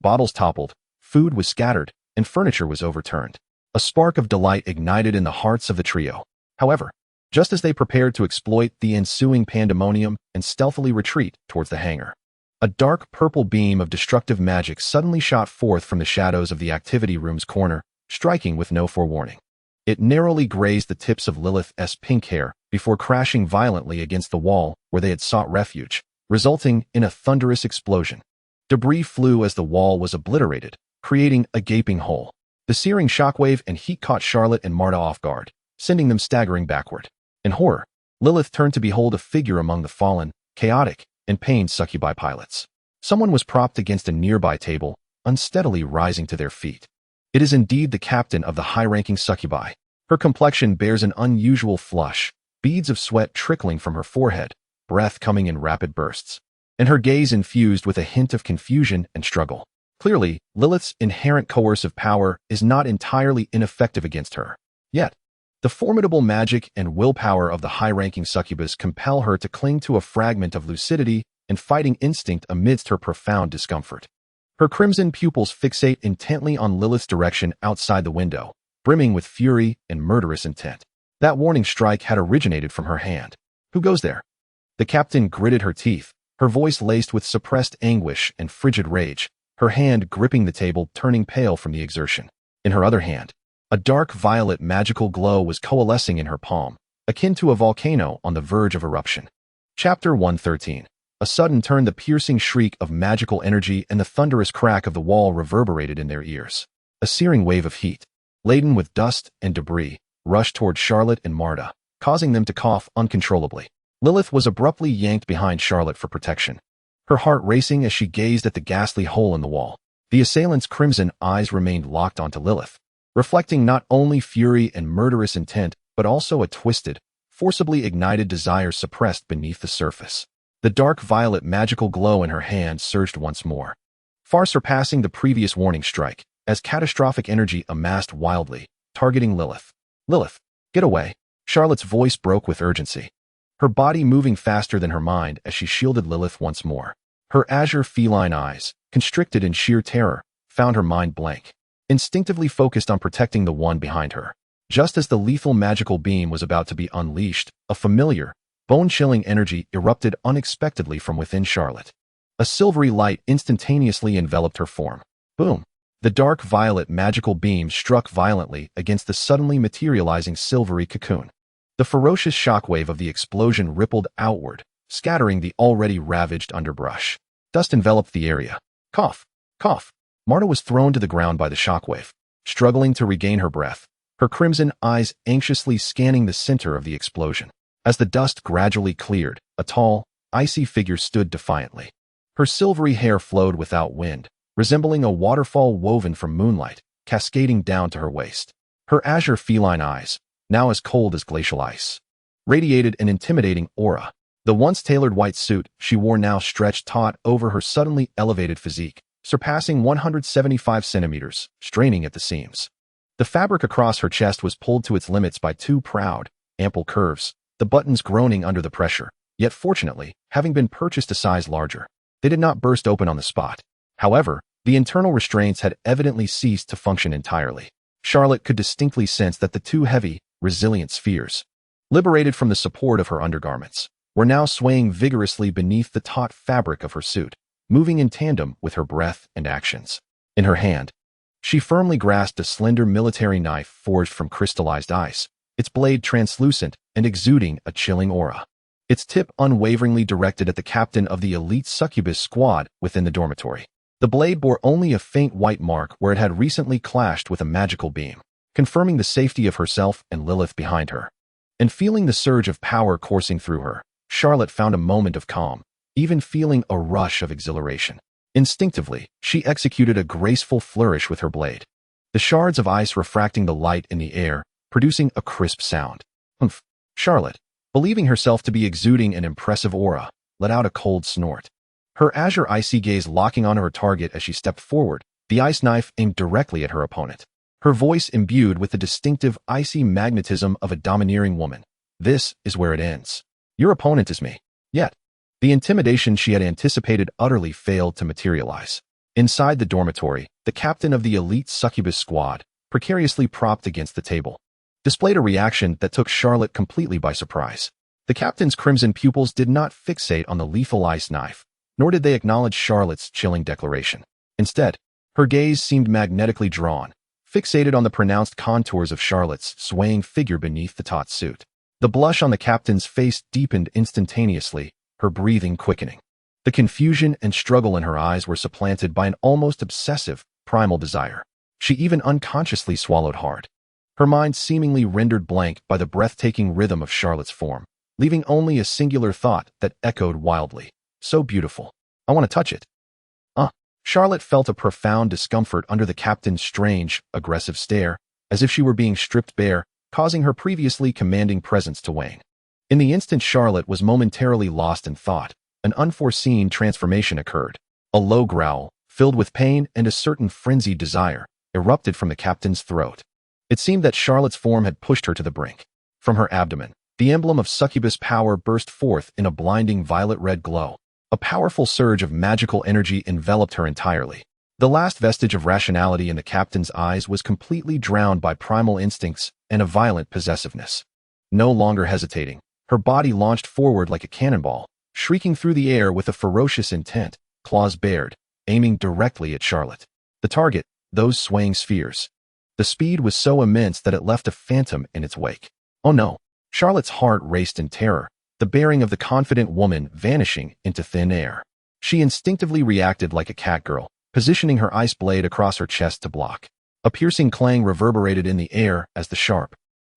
Bottles toppled, food was scattered, and furniture was overturned. A spark of delight ignited in the hearts of the trio. However, just as they prepared to exploit the ensuing pandemonium and stealthily retreat towards the hangar, a dark purple beam of destructive magic suddenly shot forth from the shadows of the activity room's corner, striking with no forewarning. It narrowly grazed the tips of Lilyth's pink hair before crashing violently against the wall where they had sought refuge, resulting in a thunderous explosion. Debris flew as the wall was obliterated, creating a gaping hole. The searing shockwave and heat caught Charlotte and Marta off guard, sending them staggering backward. In horror, Lilyth turned to behold a figure among the fallen, chaotic, and pained succubi pilots. Someone was propped against a nearby table, unsteadily rising to their feet. It is indeed the captain of the high-ranking succubi. Her complexion bears an unusual flush, beads of sweat trickling from her forehead, breath coming in rapid bursts, and her gaze infused with a hint of confusion and struggle. Clearly, Lilyth's inherent coercive power is not entirely ineffective against her. Yet, the formidable magic and willpower of the high-ranking succubus compel her to cling to a fragment of lucidity and fighting instinct amidst her profound discomfort. Her crimson pupils fixate intently on Lilyth's direction outside the window, brimming with fury and murderous intent. That warning strike had originated from her hand. Who goes there? The captain gritted her teeth, her voice laced with suppressed anguish and frigid rage, her hand gripping the table, turning pale from the exertion. In her other hand, a dark violet magical glow was coalescing in her palm, akin to a volcano on the verge of eruption. Chapter 113. A sudden turn. The piercing shriek of magical energy and the thunderous crack of the wall reverberated in their ears. A searing wave of heat, laden with dust and debris, rushed toward Charlotte and Marta, causing them to cough uncontrollably. Lilyth was abruptly yanked behind Charlotte for protection, her heart racing as she gazed at the ghastly hole in the wall. The assailant's crimson eyes remained locked onto Lilyth, reflecting not only fury and murderous intent, but also a twisted, forcibly ignited desire suppressed beneath the surface. The dark violet magical glow in her hand surged once more, far surpassing the previous warning strike, as catastrophic energy amassed wildly, targeting Lilyth. Lilyth, get away! Charlotte's voice broke with urgency, her body moving faster than her mind as she shielded Lilyth once more. Her azure feline eyes, constricted in sheer terror, found her mind blank, instinctively focused on protecting the one behind her. Just as the lethal magical beam was about to be unleashed, a familiar, bone-chilling energy erupted unexpectedly from within Charlotte. A silvery light instantaneously enveloped her form. Boom! The dark violet magical beam struck violently against the suddenly materializing silvery cocoon. The ferocious shockwave of the explosion rippled outward, scattering the already ravaged underbrush. Dust enveloped the area. Cough! Cough! Marta was thrown to the ground by the shockwave, struggling to regain her breath, her crimson eyes anxiously scanning the center of the explosion. As the dust gradually cleared, a tall, icy figure stood defiantly. Her silvery hair flowed without wind, resembling a waterfall woven from moonlight, cascading down to her waist. Her azure feline eyes, now as cold as glacial ice, radiated an intimidating aura. The once tailored white suit she wore now stretched taut over her suddenly elevated physique, surpassing 175 centimeters, straining at the seams. The fabric across her chest was pulled to its limits by two proud, ample curves, the buttons groaning under the pressure, yet fortunately, having been purchased a size larger. They did not burst open on the spot. However, the internal restraints had evidently ceased to function entirely. Charlotte could distinctly sense that the two heavy, resilient spheres, liberated from the support of her undergarments, were now swaying vigorously beneath the taut fabric of her suit, moving in tandem with her breath and actions. In her hand, she firmly grasped a slender military knife forged from crystallized ice, its blade translucent and exuding a chilling aura. Its tip unwaveringly directed at the captain of the elite Succubus squad within the dormitory. The blade bore only a faint white mark where it had recently clashed with a magical beam, confirming the safety of herself and Lilyth behind her. And feeling the surge of power coursing through her, Charlotte found a moment of calm, even feeling a rush of exhilaration. Instinctively, she executed a graceful flourish with her blade, the shards of ice refracting the light in the air, producing a crisp sound. Humph! Charlotte, believing herself to be exuding an impressive aura, let out a cold snort. Her azure icy gaze locking onto her target as she stepped forward, the ice knife aimed directly at her opponent. Her voice imbued with the distinctive icy magnetism of a domineering woman. This is where it ends. Your opponent is me. Yet, the intimidation she had anticipated utterly failed to materialize. Inside the dormitory, the captain of the elite Succubus squad, precariously propped against the table, displayed a reaction that took Charlotte completely by surprise. The captain's crimson pupils did not fixate on the lethal ice knife, nor did they acknowledge Charlotte's chilling declaration. Instead, her gaze seemed magnetically drawn, fixated on the pronounced contours of Charlotte's swaying figure beneath the taut suit. The blush on the captain's face deepened instantaneously, her breathing quickening. The confusion and struggle in her eyes were supplanted by an almost obsessive, primal desire. She even unconsciously swallowed hard, her mind seemingly rendered blank by the breathtaking rhythm of Charlotte's form, leaving only a singular thought that echoed wildly. So beautiful. I want to touch it. Charlotte felt a profound discomfort under the captain's strange, aggressive stare, as if she were being stripped bare, causing her previously commanding presence to wane. In the instant Charlotte was momentarily lost in thought, an unforeseen transformation occurred. A low growl, filled with pain and a certain frenzied desire, erupted from the captain's throat. It seemed that Charlotte's form had pushed her to the brink. From her abdomen, the emblem of succubus power burst forth in a blinding violet-red glow. A powerful surge of magical energy enveloped her entirely. The last vestige of rationality in the captain's eyes was completely drowned by primal instincts and a violent possessiveness. No longer hesitating, her body launched forward like a cannonball, shrieking through the air with a ferocious intent, claws bared, aiming directly at Charlotte. The target, those swaying spheres. The speed was so immense that it left a phantom in its wake. Oh no! Charlotte's heart raced in terror, the bearing of the confident woman vanishing into thin air. She instinctively reacted like a catgirl, positioning her ice blade across her chest to block. A piercing clang reverberated in the air as the sharp,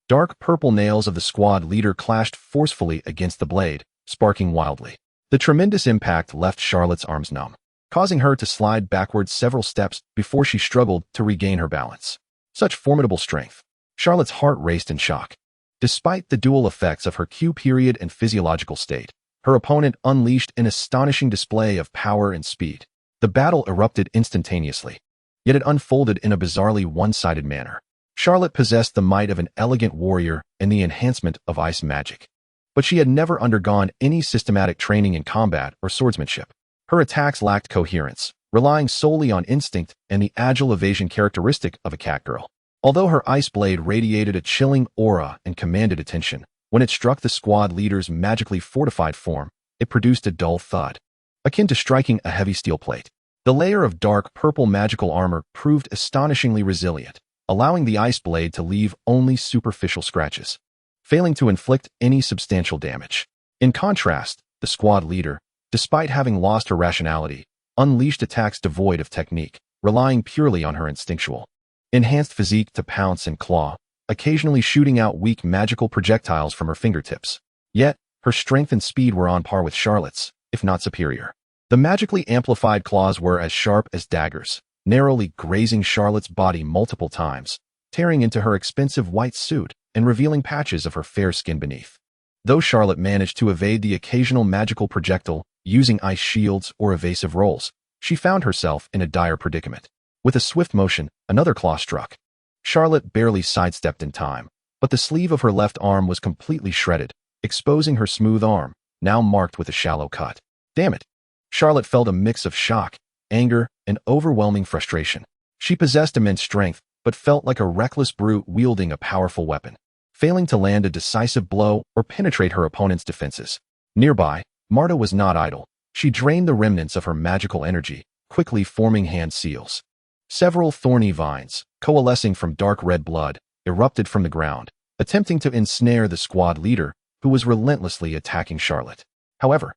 dark purple nails of the squad leader clashed forcefully against the blade, sparking wildly. The tremendous impact left Charlotte's arms numb, causing her to slide backwards several steps before she struggled to regain her balance. Such formidable strength. Charlotte's heart raced in shock. Despite the dual effects of her Q period and physiological state, her opponent unleashed an astonishing display of power and speed. The battle erupted instantaneously, yet it unfolded in a bizarrely one-sided manner. Charlotte possessed the might of an elegant warrior and the enhancement of ice magic, but she had never undergone any systematic training in combat or swordsmanship. Her attacks lacked coherence, relying solely on instinct and the agile evasion characteristic of a catgirl. Although her ice blade radiated a chilling aura and commanded attention, when it struck the squad leader's magically fortified form, it produced a dull thud, akin to striking a heavy steel plate. The layer of dark purple magical armor proved astonishingly resilient, allowing the ice blade to leave only superficial scratches, failing to inflict any substantial damage. In contrast, the squad leader, despite having lost her rationality, unleashed attacks devoid of technique, relying purely on her instinctual, enhanced physique to pounce and claw, occasionally shooting out weak magical projectiles from her fingertips. Yet, her strength and speed were on par with Charlotte's, if not superior. The magically amplified claws were as sharp as daggers, narrowly grazing Charlotte's body multiple times, tearing into her expensive white suit and revealing patches of her fair skin beneath. Though Charlotte managed to evade the occasional magical projectile using ice shields or evasive rolls, she found herself in a dire predicament. With a swift motion, another claw struck. Charlotte barely sidestepped in time, but the sleeve of her left arm was completely shredded, exposing her smooth arm, now marked with a shallow cut. Damn it! Charlotte felt a mix of shock, anger, and overwhelming frustration. She possessed immense strength, but felt like a reckless brute wielding a powerful weapon, failing to land a decisive blow or penetrate her opponent's defenses. Nearby, Marta was not idle. She drained the remnants of her magical energy, quickly forming hand seals. Several thorny vines, coalescing from dark red blood, erupted from the ground, attempting to ensnare the squad leader, who was relentlessly attacking Charlotte. However,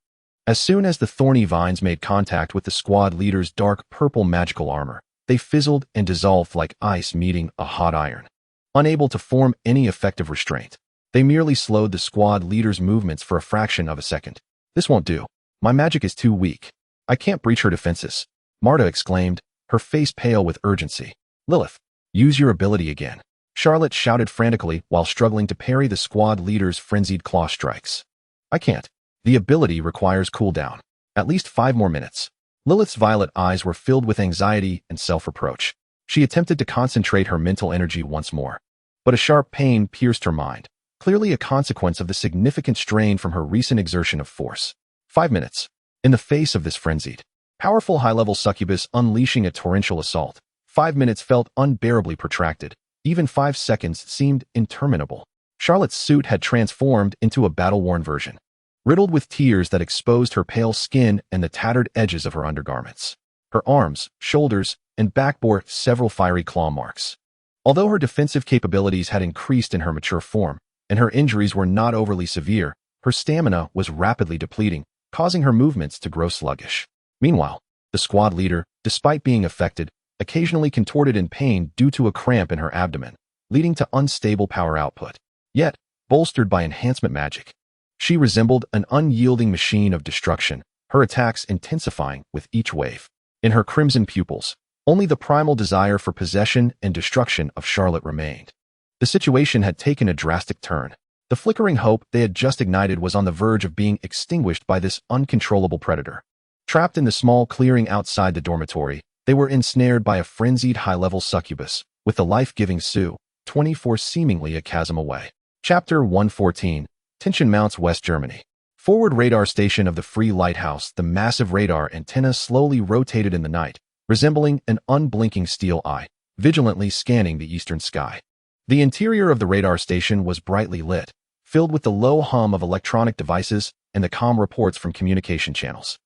as soon as the thorny vines made contact with the squad leader's dark purple magical armor, they fizzled and dissolved like ice meeting a hot iron. Unable to form any effective restraint, they merely slowed the squad leader's movements for a fraction of a second. "This won't do. My magic is too weak. I can't breach her defenses," Marta exclaimed, her face pale with urgency. "Lilyth, use your ability again," Charlotte shouted frantically while struggling to parry the squad leader's frenzied claw strikes. "I can't. The ability requires cooldown. At least 5 more minutes." Lilyth's violet eyes were filled with anxiety and self-reproach. She attempted to concentrate her mental energy once more, but a sharp pain pierced her mind, clearly a consequence of the significant strain from her recent exertion of force. 5 minutes. In the face of this frenzied, powerful high-level succubus unleashing a torrential assault, 5 minutes felt unbearably protracted. Even 5 seconds seemed interminable. Charlotte's suit had transformed into a battle-worn version, riddled with tears that exposed her pale skin and the tattered edges of her undergarments. Her arms, shoulders, and back bore several fiery claw marks. Although her defensive capabilities had increased in her mature form, and her injuries were not overly severe, her stamina was rapidly depleting, causing her movements to grow sluggish. Meanwhile, the squad leader, despite being affected, occasionally contorted in pain due to a cramp in her abdomen, leading to unstable power output. Yet, bolstered by enhancement magic, she resembled an unyielding machine of destruction, her attacks intensifying with each wave. In her crimson pupils, only the primal desire for possession and destruction of Charlotte remained. The situation had taken a drastic turn. The flickering hope they had just ignited was on the verge of being extinguished by this uncontrollable predator. Trapped in the small clearing outside the dormitory, they were ensnared by a frenzied high-level succubus, with the life-giving Su, 24 seemingly a chasm away. Chapter 114. Tension mounts West Germany. Forward radar station of the Free Lighthouse, the massive radar antenna slowly rotated in the night, resembling an unblinking steel eye, vigilantly scanning the eastern sky. The interior of the radar station was brightly lit, filled with the low hum of electronic devices and the calm reports from communication channels.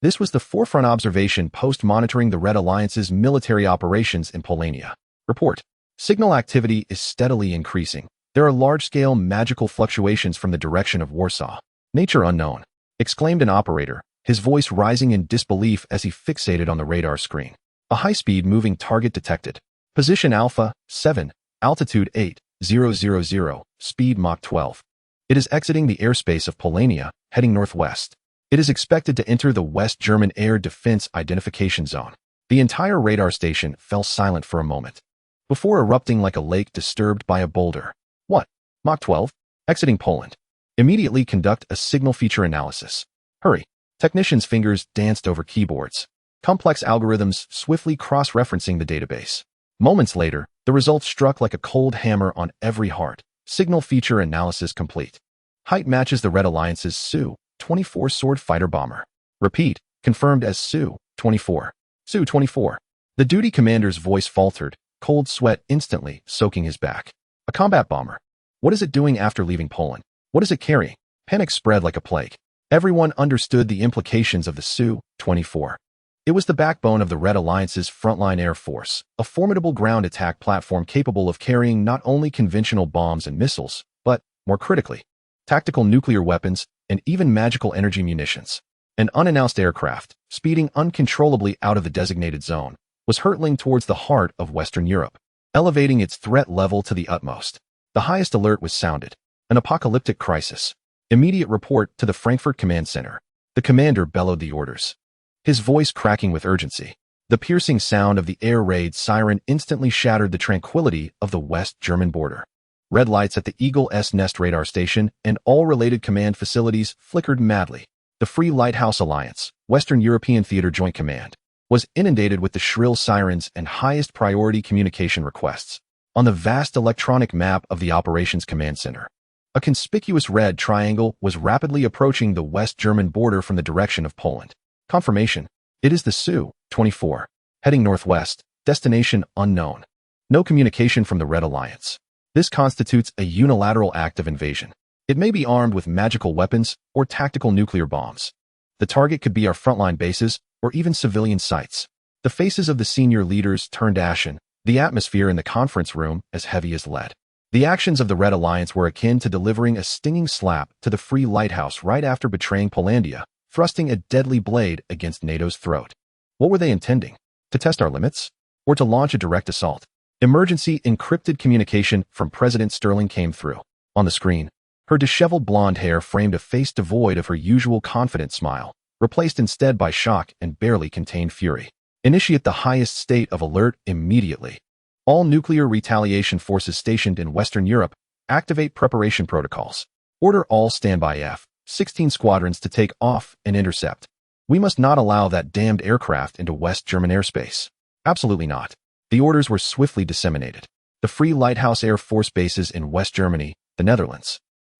This was the forefront observation post monitoring the Red Alliance's military operations in Polania. Report. Signal activity is steadily increasing. There are large-scale magical fluctuations from the direction of Warsaw. "Nature unknown," exclaimed an operator, his voice rising in disbelief as he fixated on the radar screen. "A high-speed moving target detected. Position Alpha 7, altitude 8,000, speed Mach 12. It is exiting the airspace of Polania, heading northwest. It is expected to enter the West German Air Defense Identification Zone." The entire radar station fell silent for a moment, before erupting like a lake disturbed by a boulder. "What? Mach 12? Exiting Poland. Immediately conduct a signal feature analysis. Hurry." Technicians' fingers danced over keyboards, complex algorithms swiftly cross-referencing the database. Moments later, the results struck like a cold hammer on every heart. Signal feature analysis complete. Height matches the Red Alliance's Su-24 sword fighter bomber. Repeat, confirmed as Su-24. Su-24. The duty commander's voice faltered, cold sweat instantly soaking his back. A combat bomber. What is it doing after leaving Poland? What is it carrying? Panic spread like a plague. Everyone understood the implications of the Su-24. It was the backbone of the Red Alliance's frontline air force, a formidable ground attack platform capable of carrying not only conventional bombs and missiles, but, more critically, tactical nuclear weapons and even magical energy munitions. An unannounced aircraft, speeding uncontrollably out of the designated zone, was hurtling towards the heart of Western Europe, elevating its threat level to the utmost. The highest alert was sounded. An apocalyptic crisis. Immediate report to the Frankfurt Command Center. The commander bellowed the orders, his voice cracking with urgency. The piercing sound of the air raid siren instantly shattered the tranquility of the West German border. Red lights at the Eagle's Nest radar station and all related command facilities flickered madly. The Free Lighthouse Alliance, Western European Theater Joint Command, was inundated with the shrill sirens and highest priority communication requests. On the vast electronic map of the Operations Command Center, a conspicuous red triangle was rapidly approaching the West German border from the direction of Poland. Confirmation. It is the Su-24. Heading northwest. Destination unknown. No communication from the Red Alliance. This constitutes a unilateral act of invasion. It may be armed with magical weapons or tactical nuclear bombs. The target could be our frontline bases or even civilian sites. The faces of the senior leaders turned ashen, the atmosphere in the conference room as heavy as lead. The actions of the Red Alliance were akin to delivering a stinging slap to the Free Lighthouse right after betraying Polandia, thrusting a deadly blade against NATO's throat. What were they intending? To test our limits? Or to launch a direct assault? Emergency encrypted communication from President Sterling came through. On the screen, her disheveled blonde hair framed a face devoid of her usual confident smile, replaced instead by shock and barely contained fury. Initiate the highest state of alert immediately. All nuclear retaliation forces stationed in Western Europe, activate preparation protocols. Order all standby F-16 squadrons to take off and intercept. We must not allow that damned aircraft into West German airspace. Absolutely not. The orders were swiftly disseminated. The Free Lighthouse Air Force bases in West Germany, the Netherlands,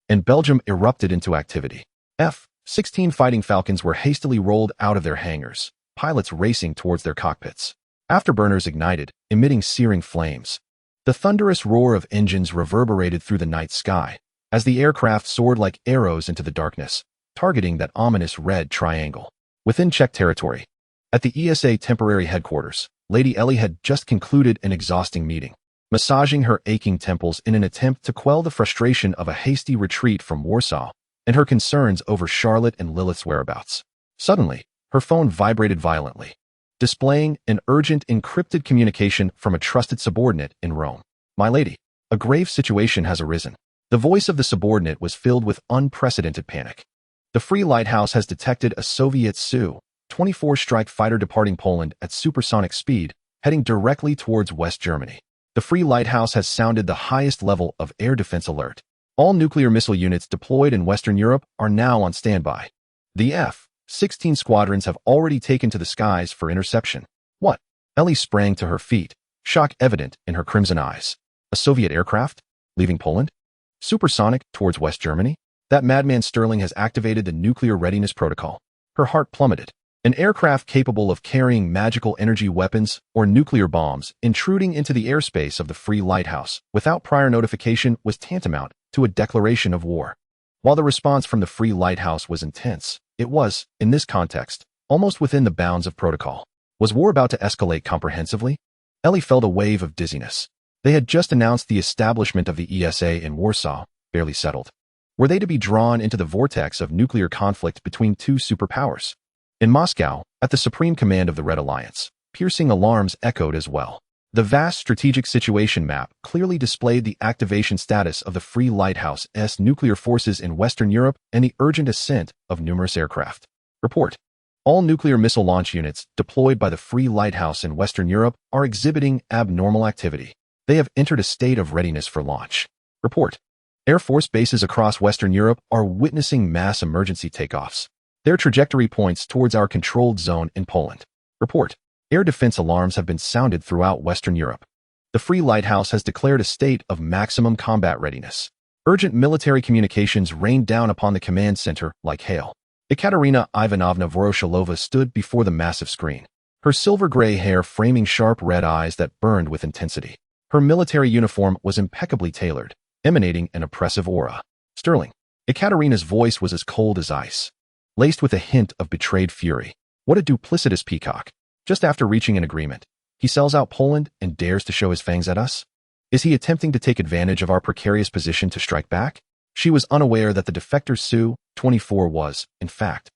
and Belgium erupted into activity. F-16 Fighting Falcons were hastily rolled out of their hangars, pilots racing towards their cockpits. Afterburners ignited, emitting searing flames. The thunderous roar of engines reverberated through the night sky as the aircraft soared like arrows into the darkness, targeting that ominous red triangle. Within Czech territory, at the ESA temporary headquarters, Lady Ellie had just concluded an exhausting meeting, massaging her aching temples in an attempt to quell the frustration of a hasty retreat from Warsaw and her concerns over Charlotte and Lilyth's whereabouts. Suddenly, her phone vibrated violently, displaying an urgent encrypted communication from a trusted subordinate in Rome. My lady, a grave situation has arisen. The voice of the subordinate was filled with unprecedented panic. The Free Lighthouse has detected a Soviet Su-24 strike fighter departing Poland at supersonic speed, heading directly towards West Germany. The Free Lighthouse has sounded the highest level of air defense alert. All nuclear missile units deployed in Western Europe are now on standby. The F-16 squadrons have already taken to the skies for interception. What? Ellie sprang to her feet, shock evident in her crimson eyes. A Soviet aircraft? Leaving Poland? Supersonic towards West Germany? That madman Sterling has activated the nuclear readiness protocol. Her heart plummeted. An aircraft capable of carrying magical energy weapons or nuclear bombs intruding into the airspace of the Free Lighthouse without prior notification was tantamount to a declaration of war. While the response from the Free Lighthouse was intense, it was, in this context, almost within the bounds of protocol. Was war about to escalate comprehensively? Ellie felt a wave of dizziness. They had just announced the establishment of the ESA in Warsaw, barely settled. Were they to be drawn into the vortex of nuclear conflict between two superpowers? In Moscow, at the Supreme Command of the Red Alliance, piercing alarms echoed as well. The vast strategic situation map clearly displayed the activation status of the Free Lighthouse's nuclear forces in Western Europe and the urgent ascent of numerous aircraft. Report. All nuclear missile launch units deployed by the Free Lighthouse in Western Europe are exhibiting abnormal activity. They have entered a state of readiness for launch. Report. Air Force bases across Western Europe are witnessing mass emergency takeoffs. Their trajectory points towards our controlled zone in Poland. Report. Air defense alarms have been sounded throughout Western Europe. The Free Lighthouse has declared a state of maximum combat readiness. Urgent military communications rained down upon the command center like hail. Ekaterina Ivanovna Voroshilova stood before the massive screen, her silver-gray hair framing sharp red eyes that burned with intensity. Her military uniform was impeccably tailored, emanating an oppressive aura. Sterling. Ekaterina's voice was as cold as ice, laced with a hint of betrayed fury. What a duplicitous peacock. Just after reaching an agreement, he sells out Poland and dares to show his fangs at us? Is he attempting to take advantage of our precarious position to strike back? She was unaware that the defector Su-24 was, in fact,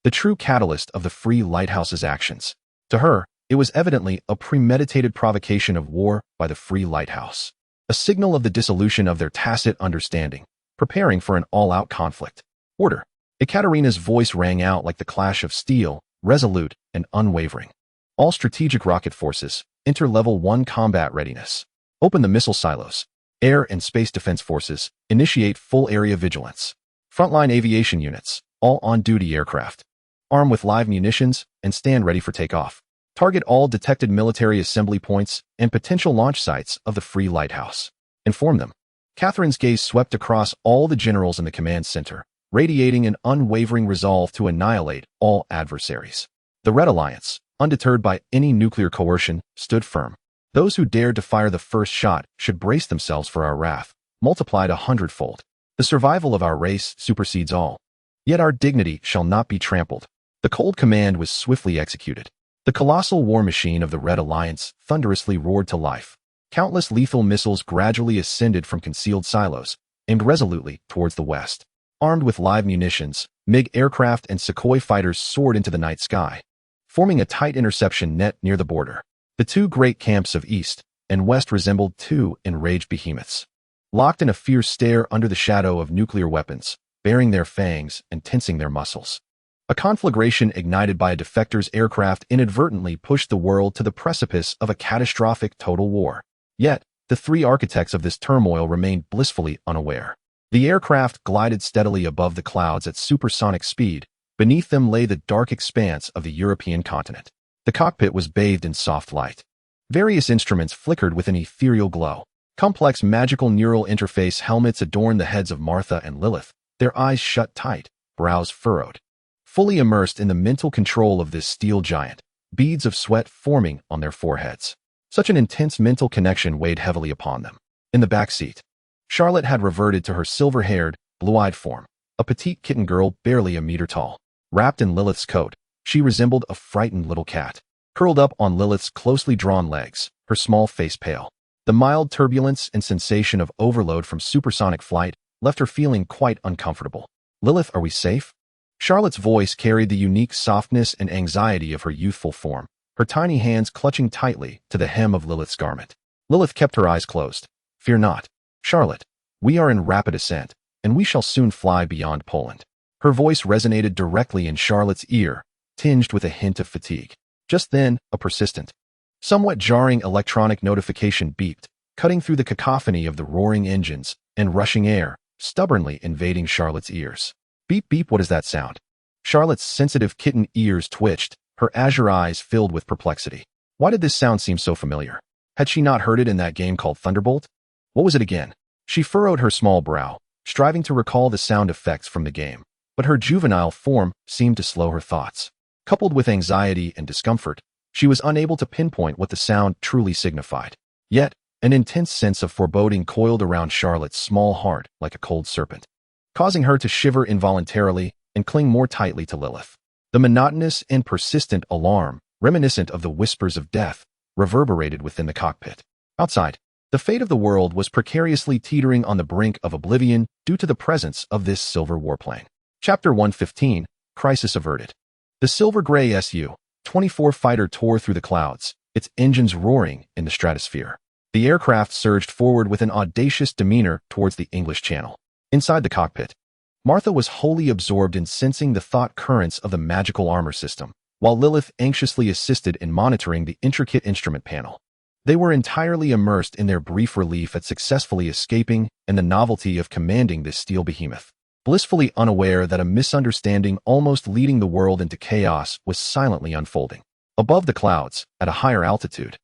the true catalyst of the Free Lighthouse's actions. To her, it was evidently a premeditated provocation of war by the Free Lighthouse, a signal of the dissolution of their tacit understanding, preparing for an all-out conflict. Order. Ekaterina's voice rang out like the clash of steel, resolute and unwavering. All strategic rocket forces, enter Level 1 combat readiness. Open the missile silos. Air and space defense forces, initiate full area vigilance. Frontline aviation units, all on-duty aircraft. Arm with live munitions and stand ready for takeoff. Target all detected military assembly points and potential launch sites of the Free Lighthouse. Inform them. Catherine's gaze swept across all the generals in the command center, radiating an unwavering resolve to annihilate all adversaries. The Red Alliance, undeterred by any nuclear coercion, stood firm. Those who dared to fire the first shot should brace themselves for our wrath, multiplied 100-fold. The survival of our race supersedes all. Yet our dignity shall not be trampled. The cold command was swiftly executed. The colossal war machine of the Red Alliance thunderously roared to life. Countless lethal missiles gradually ascended from concealed silos, aimed resolutely towards the west. Armed with live munitions, MiG aircraft and Sukhoi fighters soared into the night sky, forming a tight interception net near the border. The two great camps of east and west resembled two enraged behemoths, locked in a fierce stare under the shadow of nuclear weapons, baring their fangs and tensing their muscles. A conflagration ignited by a defector's aircraft inadvertently pushed the world to the precipice of a catastrophic total war. Yet, the three architects of this turmoil remained blissfully unaware. The aircraft glided steadily above the clouds at supersonic speed. Beneath them lay the dark expanse of the European continent. The cockpit was bathed in soft light. Various instruments flickered with an ethereal glow. Complex magical neural interface helmets adorned the heads of Martha and Lilyth, their eyes shut tight, brows furrowed. Fully immersed in the mental control of this steel giant, beads of sweat forming on their foreheads. Such an intense mental connection weighed heavily upon them. In the back seat, Charlotte had reverted to her silver-haired, blue-eyed form, a petite kitten girl barely a meter tall. Wrapped in Lilyth's coat, she resembled a frightened little cat, curled up on Lilyth's closely drawn legs, her small face pale. The mild turbulence and sensation of overload from supersonic flight left her feeling quite uncomfortable. "Lilyth, are we safe?" Charlotte's voice carried the unique softness and anxiety of her youthful form, her tiny hands clutching tightly to the hem of Lilyth's garment. Lilyth kept her eyes closed. "Fear not, Charlotte. We are in rapid ascent, and we shall soon fly beyond Poland." Her voice resonated directly in Charlotte's ear, tinged with a hint of fatigue. Just then, a persistent, somewhat jarring electronic notification beeped, cutting through the cacophony of the roaring engines and rushing air, stubbornly invading Charlotte's ears. Beep beep, what is that sound? Charlotte's sensitive kitten ears twitched, her azure eyes filled with perplexity. Why did this sound seem so familiar? Had she not heard it in that game called Thunderbolt? What was it again? She furrowed her small brow, striving to recall the sound effects from the game, but her juvenile form seemed to slow her thoughts. Coupled with anxiety and discomfort, she was unable to pinpoint what the sound truly signified. Yet, an intense sense of foreboding coiled around Charlotte's small heart like a cold serpent, causing her to shiver involuntarily and cling more tightly to Lilyth. The monotonous and persistent alarm, reminiscent of the whispers of death, reverberated within the cockpit. Outside, the fate of the world was precariously teetering on the brink of oblivion due to the presence of this silver warplane. Chapter 115, Crisis Averted. The silver-gray Su-24 fighter tore through the clouds, its engines roaring in the stratosphere. The aircraft surged forward with an audacious demeanor towards the English Channel. Inside the cockpit, Martha was wholly absorbed in sensing the thought currents of the magical armor system, while Lilyth anxiously assisted in monitoring the intricate instrument panel. They were entirely immersed in their brief relief at successfully escaping and the novelty of commanding this steel behemoth, blissfully unaware that a misunderstanding almost leading the world into chaos was silently unfolding. Above the clouds, at a higher altitude,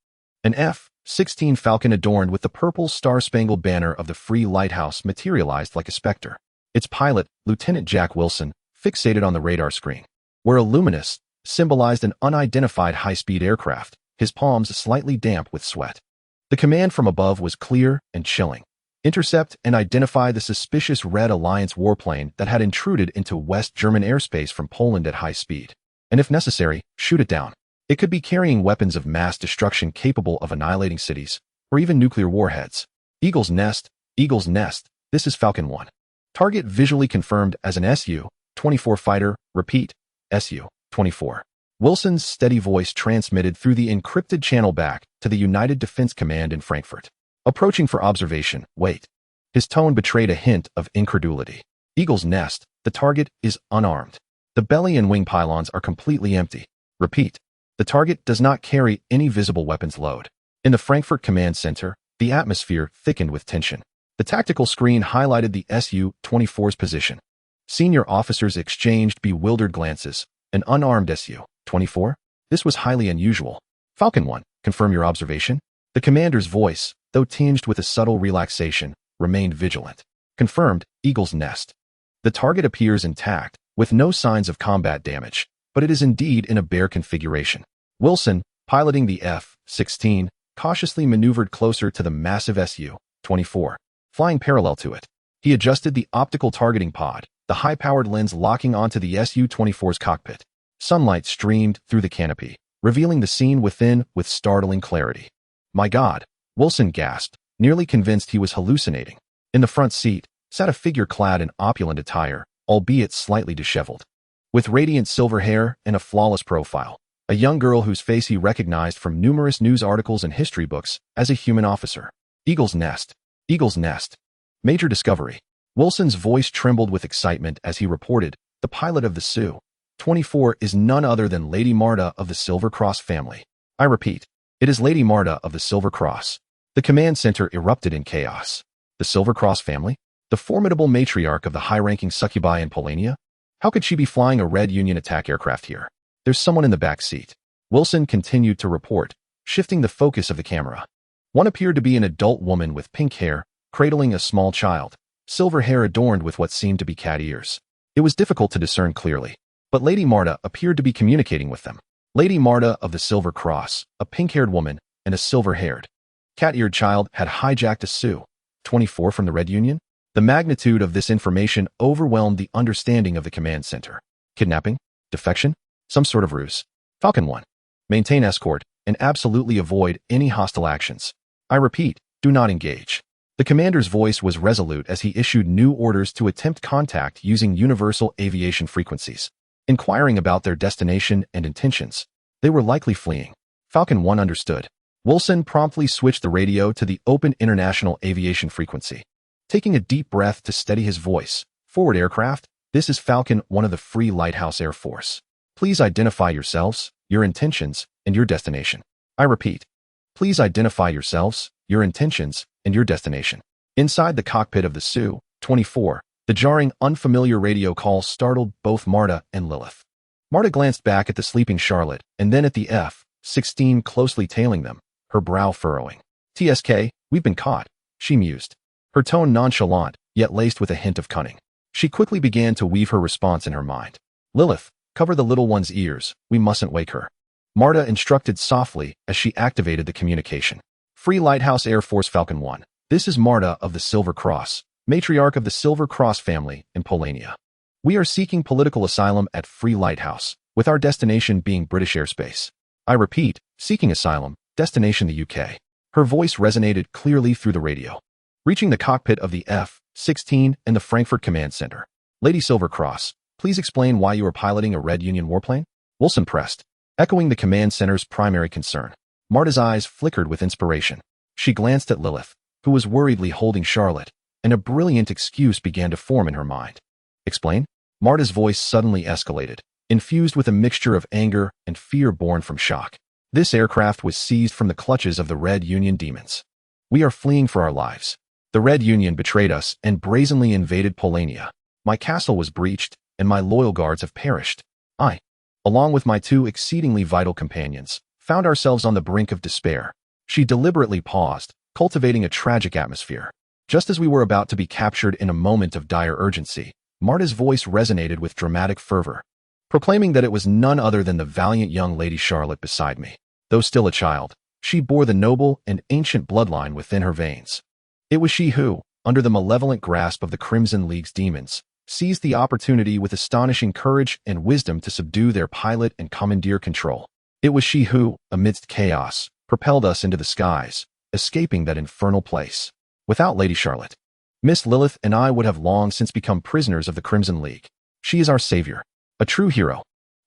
an F-16 Falcon adorned with the purple star-spangled banner of the Free Lighthouse materialized like a specter. Its pilot, Lieutenant Jack Wilson, fixated on the radar screen, where a luminous symbolized an unidentified high-speed aircraft, his palms slightly damp with sweat. The command from above was clear and chilling. Intercept and identify the suspicious Red Alliance warplane that had intruded into West German airspace from Poland at high speed. And if necessary, shoot it down. It could be carrying weapons of mass destruction capable of annihilating cities, or even nuclear warheads. Eagle's Nest, this is Falcon 1. Target visually confirmed as an Su-24 fighter, repeat, Su-24. Wilson's steady voice transmitted through the encrypted channel back to the United Defense Command in Frankfurt. Approaching for observation, wait. His tone betrayed a hint of incredulity. Eagle's Nest, the target is unarmed. The belly and wing pylons are completely empty. Repeat. The target does not carry any visible weapons load. In the Frankfurt Command Center, the atmosphere thickened with tension. The tactical screen highlighted the Su-24's position. Senior officers exchanged bewildered glances. An unarmed Su-24? This was highly unusual. Falcon 1, confirm your observation? The commander's voice, though tinged with a subtle relaxation, remained vigilant. Confirmed, Eagle's Nest. The target appears intact, with no signs of combat damage, but it is indeed in a bare configuration. Wilson, piloting the F-16, cautiously maneuvered closer to the massive Su-24, flying parallel to it. He adjusted the optical targeting pod, the high-powered lens locking onto the Su-24's cockpit. Sunlight streamed through the canopy, revealing the scene within with startling clarity. "My God," Wilson gasped, nearly convinced he was hallucinating. In the front seat sat a figure clad in opulent attire, albeit slightly disheveled. With radiant silver hair and a flawless profile, a young girl whose face he recognized from numerous news articles and history books as a human officer. Eagle's Nest. Eagle's Nest. Major discovery. Wilson's voice trembled with excitement as he reported, the pilot of the Su-24 is none other than Lady Marta of the Silver Cross family. I repeat, it is Lady Marta of the Silver Cross. The command center erupted in chaos. The Silver Cross family? The formidable matriarch of the high-ranking succubi in Polania? How could she be flying a Red Union attack aircraft here? There's someone in the back seat. Wilson continued to report, shifting the focus of the camera. One appeared to be an adult woman with pink hair, cradling a small child, silver hair adorned with what seemed to be cat ears. It was difficult to discern clearly, but Lady Marta appeared to be communicating with them. Lady Marta of the Silver Cross, a pink-haired woman, and a silver-haired, cat-eared child had hijacked a Su-24 from the Red Union? The magnitude of this information overwhelmed the understanding of the command center. Kidnapping? Defection? Some sort of ruse. Falcon 1. Maintain escort and absolutely avoid any hostile actions. I repeat, do not engage. The commander's voice was resolute as he issued new orders to attempt contact using universal aviation frequencies. Inquiring about their destination and intentions, they were likely fleeing. Falcon 1 understood. Wilson promptly switched the radio to the open international aviation frequency. Taking a deep breath to steady his voice, "Forward aircraft, this is Falcon 1 of the Free Lighthouse Air Force. Please identify yourselves, your intentions, and your destination. I repeat, please identify yourselves, your intentions, and your destination." Inside the cockpit of the Su-24, the jarring, unfamiliar radio call startled both Marta and Lilyth. Marta glanced back at the sleeping Charlotte and then at the F-16 closely tailing them, her brow furrowing. "TSK, we've been caught," she mused, her tone nonchalant, yet laced with a hint of cunning. She quickly began to weave her response in her mind. "Lilyth, cover the little one's ears, we mustn't wake her," Marta instructed softly as she activated the communication. "Free Lighthouse Air Force Falcon 1, this is Marta of the Silver Cross, matriarch of the Silver Cross family in Polania. We are seeking political asylum at Free Lighthouse, with our destination being British airspace. I repeat, seeking asylum, destination the UK." Her voice resonated clearly through the radio. Reaching the cockpit of the F-16 and the Frankfurt Command Center. "Lady Silver Cross, please explain why you are piloting a Red Union warplane?" Wilson pressed, echoing the command center's primary concern. Marta's eyes flickered with inspiration. She glanced at Lilyth, who was worriedly holding Charlotte, and a brilliant excuse began to form in her mind. "Explain?" Marta's voice suddenly escalated, infused with a mixture of anger and fear born from shock. "This aircraft was seized from the clutches of the Red Union demons. We are fleeing for our lives. The Red Union betrayed us and brazenly invaded Polania. My castle was breached, and my loyal guards have perished. I, along with my two exceedingly vital companions, found ourselves on the brink of despair." She deliberately paused, cultivating a tragic atmosphere. Just as we were about to be captured in a moment of dire urgency, Marta's voice resonated with dramatic fervor, proclaiming that it was none other than the valiant young Lady Charlotte beside me. Though still a child, she bore the noble and ancient bloodline within her veins. It was she who, under the malevolent grasp of the Crimson League's demons, seized the opportunity with astonishing courage and wisdom to subdue their pilot and commandeer control. It was she who, amidst chaos, propelled us into the skies, escaping that infernal place. Without Lady Charlotte, Miss Lilyth and I would have long since become prisoners of the Crimson League. She is our savior, a true hero.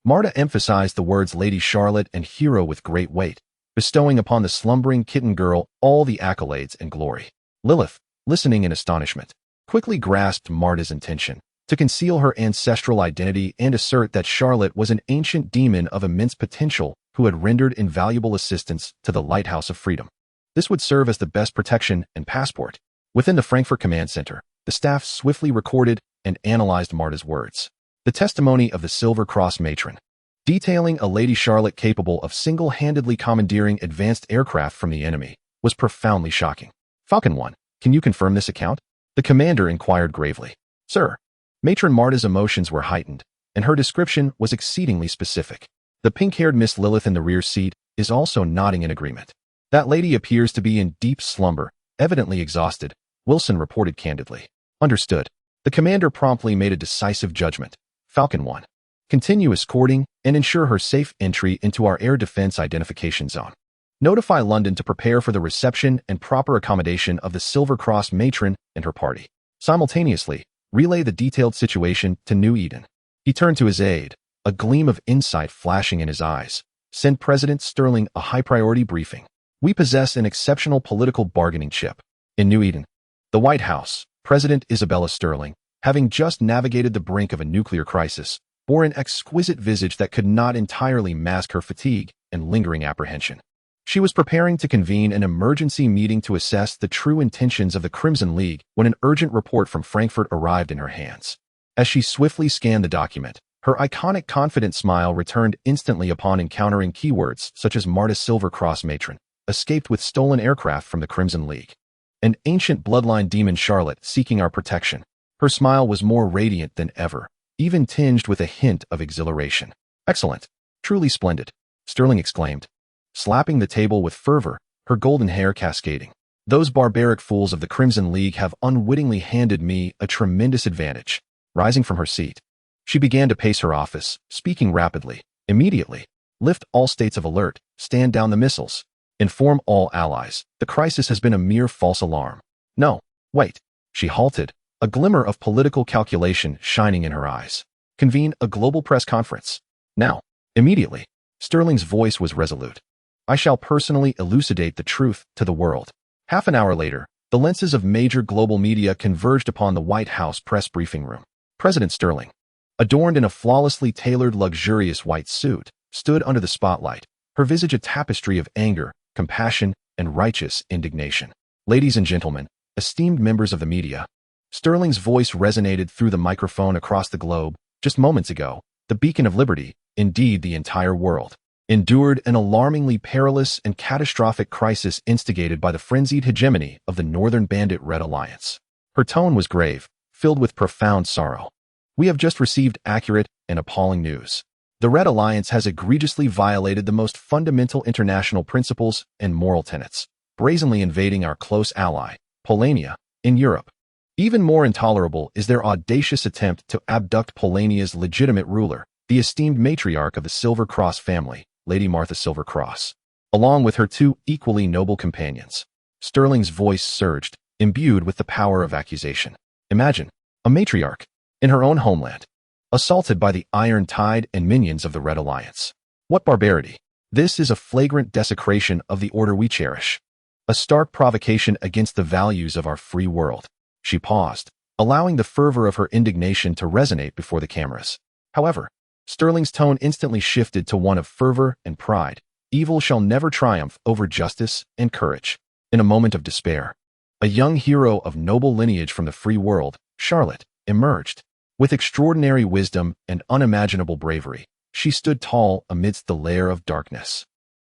Marta emphasized the words Lady Charlotte and hero with great weight, bestowing upon the slumbering kitten girl all the accolades and glory. Lilyth, listening in astonishment, quickly grasped Marta's intention to conceal her ancestral identity and assert that Charlotte was an ancient demon of immense potential who had rendered invaluable assistance to the Lighthouse of Freedom. This would serve as the best protection and passport. Within the Frankfurt Command Center, the staff swiftly recorded and analyzed Marta's words. The testimony of the Silver Cross matron, detailing a Lady Charlotte capable of single-handedly commandeering advanced aircraft from the enemy, was profoundly shocking. "Falcon 1, can you confirm this account?" the commander inquired gravely. "Sir." Matron Marta's emotions were heightened, and her description was exceedingly specific. The pink-haired Miss Lilyth in the rear seat is also nodding in agreement. That lady appears to be in deep slumber, evidently exhausted, Wilson reported candidly. Understood. The commander promptly made a decisive judgment. Falcon 1. Continue escorting and ensure her safe entry into our air defense identification zone. Notify London to prepare for the reception and proper accommodation of the Silver Cross matron and her party. Simultaneously, relay the detailed situation to New Eden. He turned to his aide, a gleam of insight flashing in his eyes. Send President Sterling a high-priority briefing. We possess an exceptional political bargaining chip. In New Eden, the White House, President Isabella Sterling, having just navigated the brink of a nuclear crisis, bore an exquisite visage that could not entirely mask her fatigue and lingering apprehension. She was preparing to convene an emergency meeting to assess the true intentions of the Crimson League when an urgent report from Frankfurt arrived in her hands. As she swiftly scanned the document, her iconic confident smile returned instantly upon encountering keywords such as Marta Silver Cross Matron, escaped with stolen aircraft from the Crimson League. An ancient bloodline demon Charlotte seeking our protection. Her smile was more radiant than ever, even tinged with a hint of exhilaration. Excellent. Truly splendid, Sterling exclaimed, slapping the table with fervor, her golden hair cascading. Those barbaric fools of the Crimson League have unwittingly handed me a tremendous advantage. Rising from her seat, she began to pace her office, speaking rapidly. Immediately, lift all states of alert, stand down the missiles. Inform all allies. The crisis has been a mere false alarm. No, wait. She halted, a glimmer of political calculation shining in her eyes. Convene a global press conference. Now, immediately. Sterling's voice was resolute. I shall personally elucidate the truth to the world. Half an hour later, the lenses of major global media converged upon the White House press briefing room. President Sterling, adorned in a flawlessly tailored luxurious white suit, stood under the spotlight, her visage a tapestry of anger, compassion, and righteous indignation. Ladies and gentlemen, esteemed members of the media, Sterling's voice resonated through the microphone across the globe. Just moments ago, the beacon of liberty, indeed the entire world, endured an alarmingly perilous and catastrophic crisis instigated by the frenzied hegemony of the Northern Bandit Red Alliance. Her tone was grave, filled with profound sorrow. We have just received accurate and appalling news. The Red Alliance has egregiously violated the most fundamental international principles and moral tenets, brazenly invading our close ally, Polania, in Europe. Even more intolerable is their audacious attempt to abduct Polania's legitimate ruler, the esteemed matriarch of the Silver Cross family, Lady Martha Silver Cross, along with her two equally noble companions. Sterling's voice surged, imbued with the power of accusation. Imagine, a matriarch, in her own homeland, assaulted by the Iron Tide and minions of the Red Alliance. What barbarity! This is a flagrant desecration of the order we cherish. A stark provocation against the values of our free world. She paused, allowing the fervor of her indignation to resonate before the cameras. However, Sterling's tone instantly shifted to one of fervor and pride. Evil shall never triumph over justice and courage. In a moment of despair, a young hero of noble lineage from the free world, Charlotte, emerged. With extraordinary wisdom and unimaginable bravery, she stood tall amidst the lair of darkness.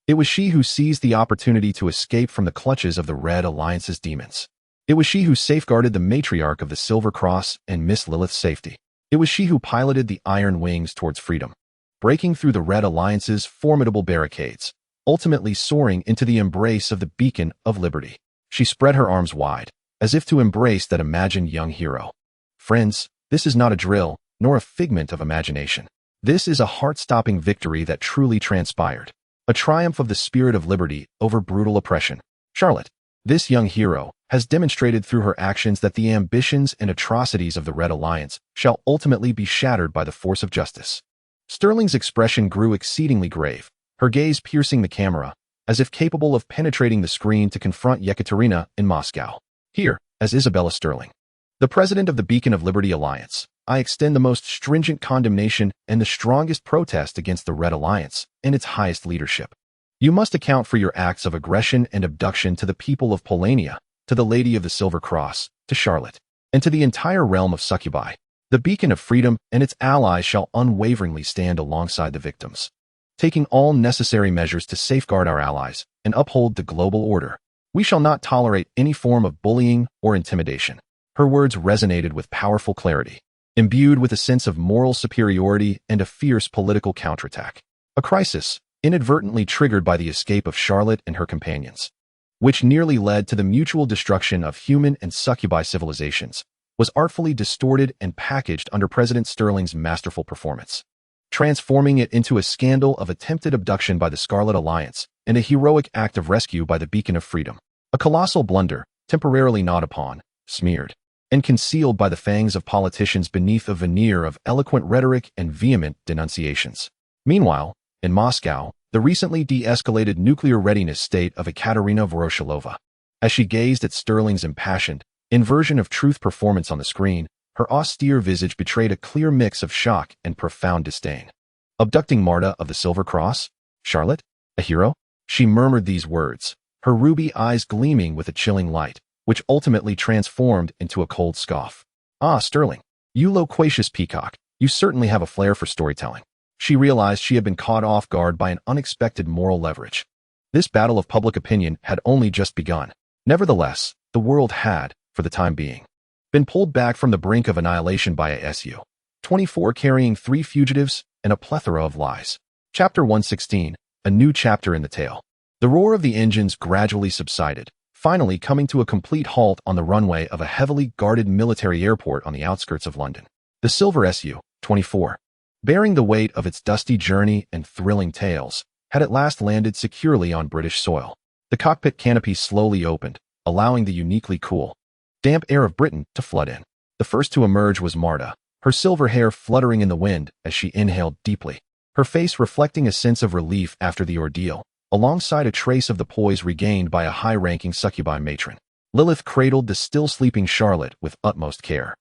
It was she who seized the opportunity to escape from the clutches of the Red Alliance's demons. It was she who safeguarded the matriarch of the Silver Cross and Miss Lilyth's safety. It was she who piloted the Iron Wings towards freedom, breaking through the Red Alliance's formidable barricades, ultimately soaring into the embrace of the beacon of liberty. She spread her arms wide, as if to embrace that imagined young hero. Friends, this is not a drill, nor a figment of imagination. This is a heart-stopping victory that truly transpired. A triumph of the spirit of liberty over brutal oppression. Charlotte, this young hero, has demonstrated through her actions that the ambitions and atrocities of the Red Alliance shall ultimately be shattered by the force of justice. Sterling's expression grew exceedingly grave, her gaze piercing the camera, as if capable of penetrating the screen to confront Yekaterina in Moscow. Here, as Isabella Sterling, the president of the Beacon of Liberty Alliance, I extend the most stringent condemnation and the strongest protest against the Red Alliance and its highest leadership. You must account for your acts of aggression and abduction to the people of Polania, to the Lady of the Silver Cross, to Charlotte, and to the entire realm of succubi. The Beacon of Freedom and its allies shall unwaveringly stand alongside the victims, taking all necessary measures to safeguard our allies and uphold the global order. We shall not tolerate any form of bullying or intimidation. Her words resonated with powerful clarity. imbued with a sense of moral superiority and a fierce political counterattack. A crisis, inadvertently triggered by the escape of Charlotte and her companions, which nearly led to the mutual destruction of human and succubi civilizations, was artfully distorted and packaged under President Sterling's masterful performance, transforming it into a scandal of attempted abduction by the Scarlet Alliance and a heroic act of rescue by the Beacon of Freedom. A colossal blunder, temporarily gnawed upon, smeared, and concealed by the fangs of politicians beneath a veneer of eloquent rhetoric and vehement denunciations. Meanwhile, in Moscow, the recently de-escalated nuclear readiness state of Ekaterina Voroshilova. As she gazed at Sterling's impassioned, inversion of truth performance on the screen, her austere visage betrayed a clear mix of shock and profound disdain. Abducting Marta of the Silver Cross? Charlotte? A hero? She murmured these words, her ruby eyes gleaming with a chilling light, which ultimately transformed into a cold scoff. Ah, Sterling, you loquacious peacock, you certainly have a flair for storytelling. She realized she had been caught off guard by an unexpected moral leverage. This battle of public opinion had only just begun. Nevertheless, the world had, for the time being, been pulled back from the brink of annihilation by a Su-24 carrying 3 fugitives and a plethora of lies. Chapter 116, a new chapter in the tale. The roar of the engines gradually subsided, finally coming to a complete halt on the runway of a heavily guarded military airport on the outskirts of London. The silver Su-24, bearing the weight of its dusty journey and thrilling tales, had at last landed securely on British soil. The cockpit canopy slowly opened, allowing the uniquely cool, damp air of Britain to flood in. The first to emerge was Marta, her silver hair fluttering in the wind as she inhaled deeply, her face reflecting a sense of relief after the ordeal, alongside a trace of the poise regained by a high-ranking succubi matron. Lilyth cradled the still-sleeping Charlotte with utmost care,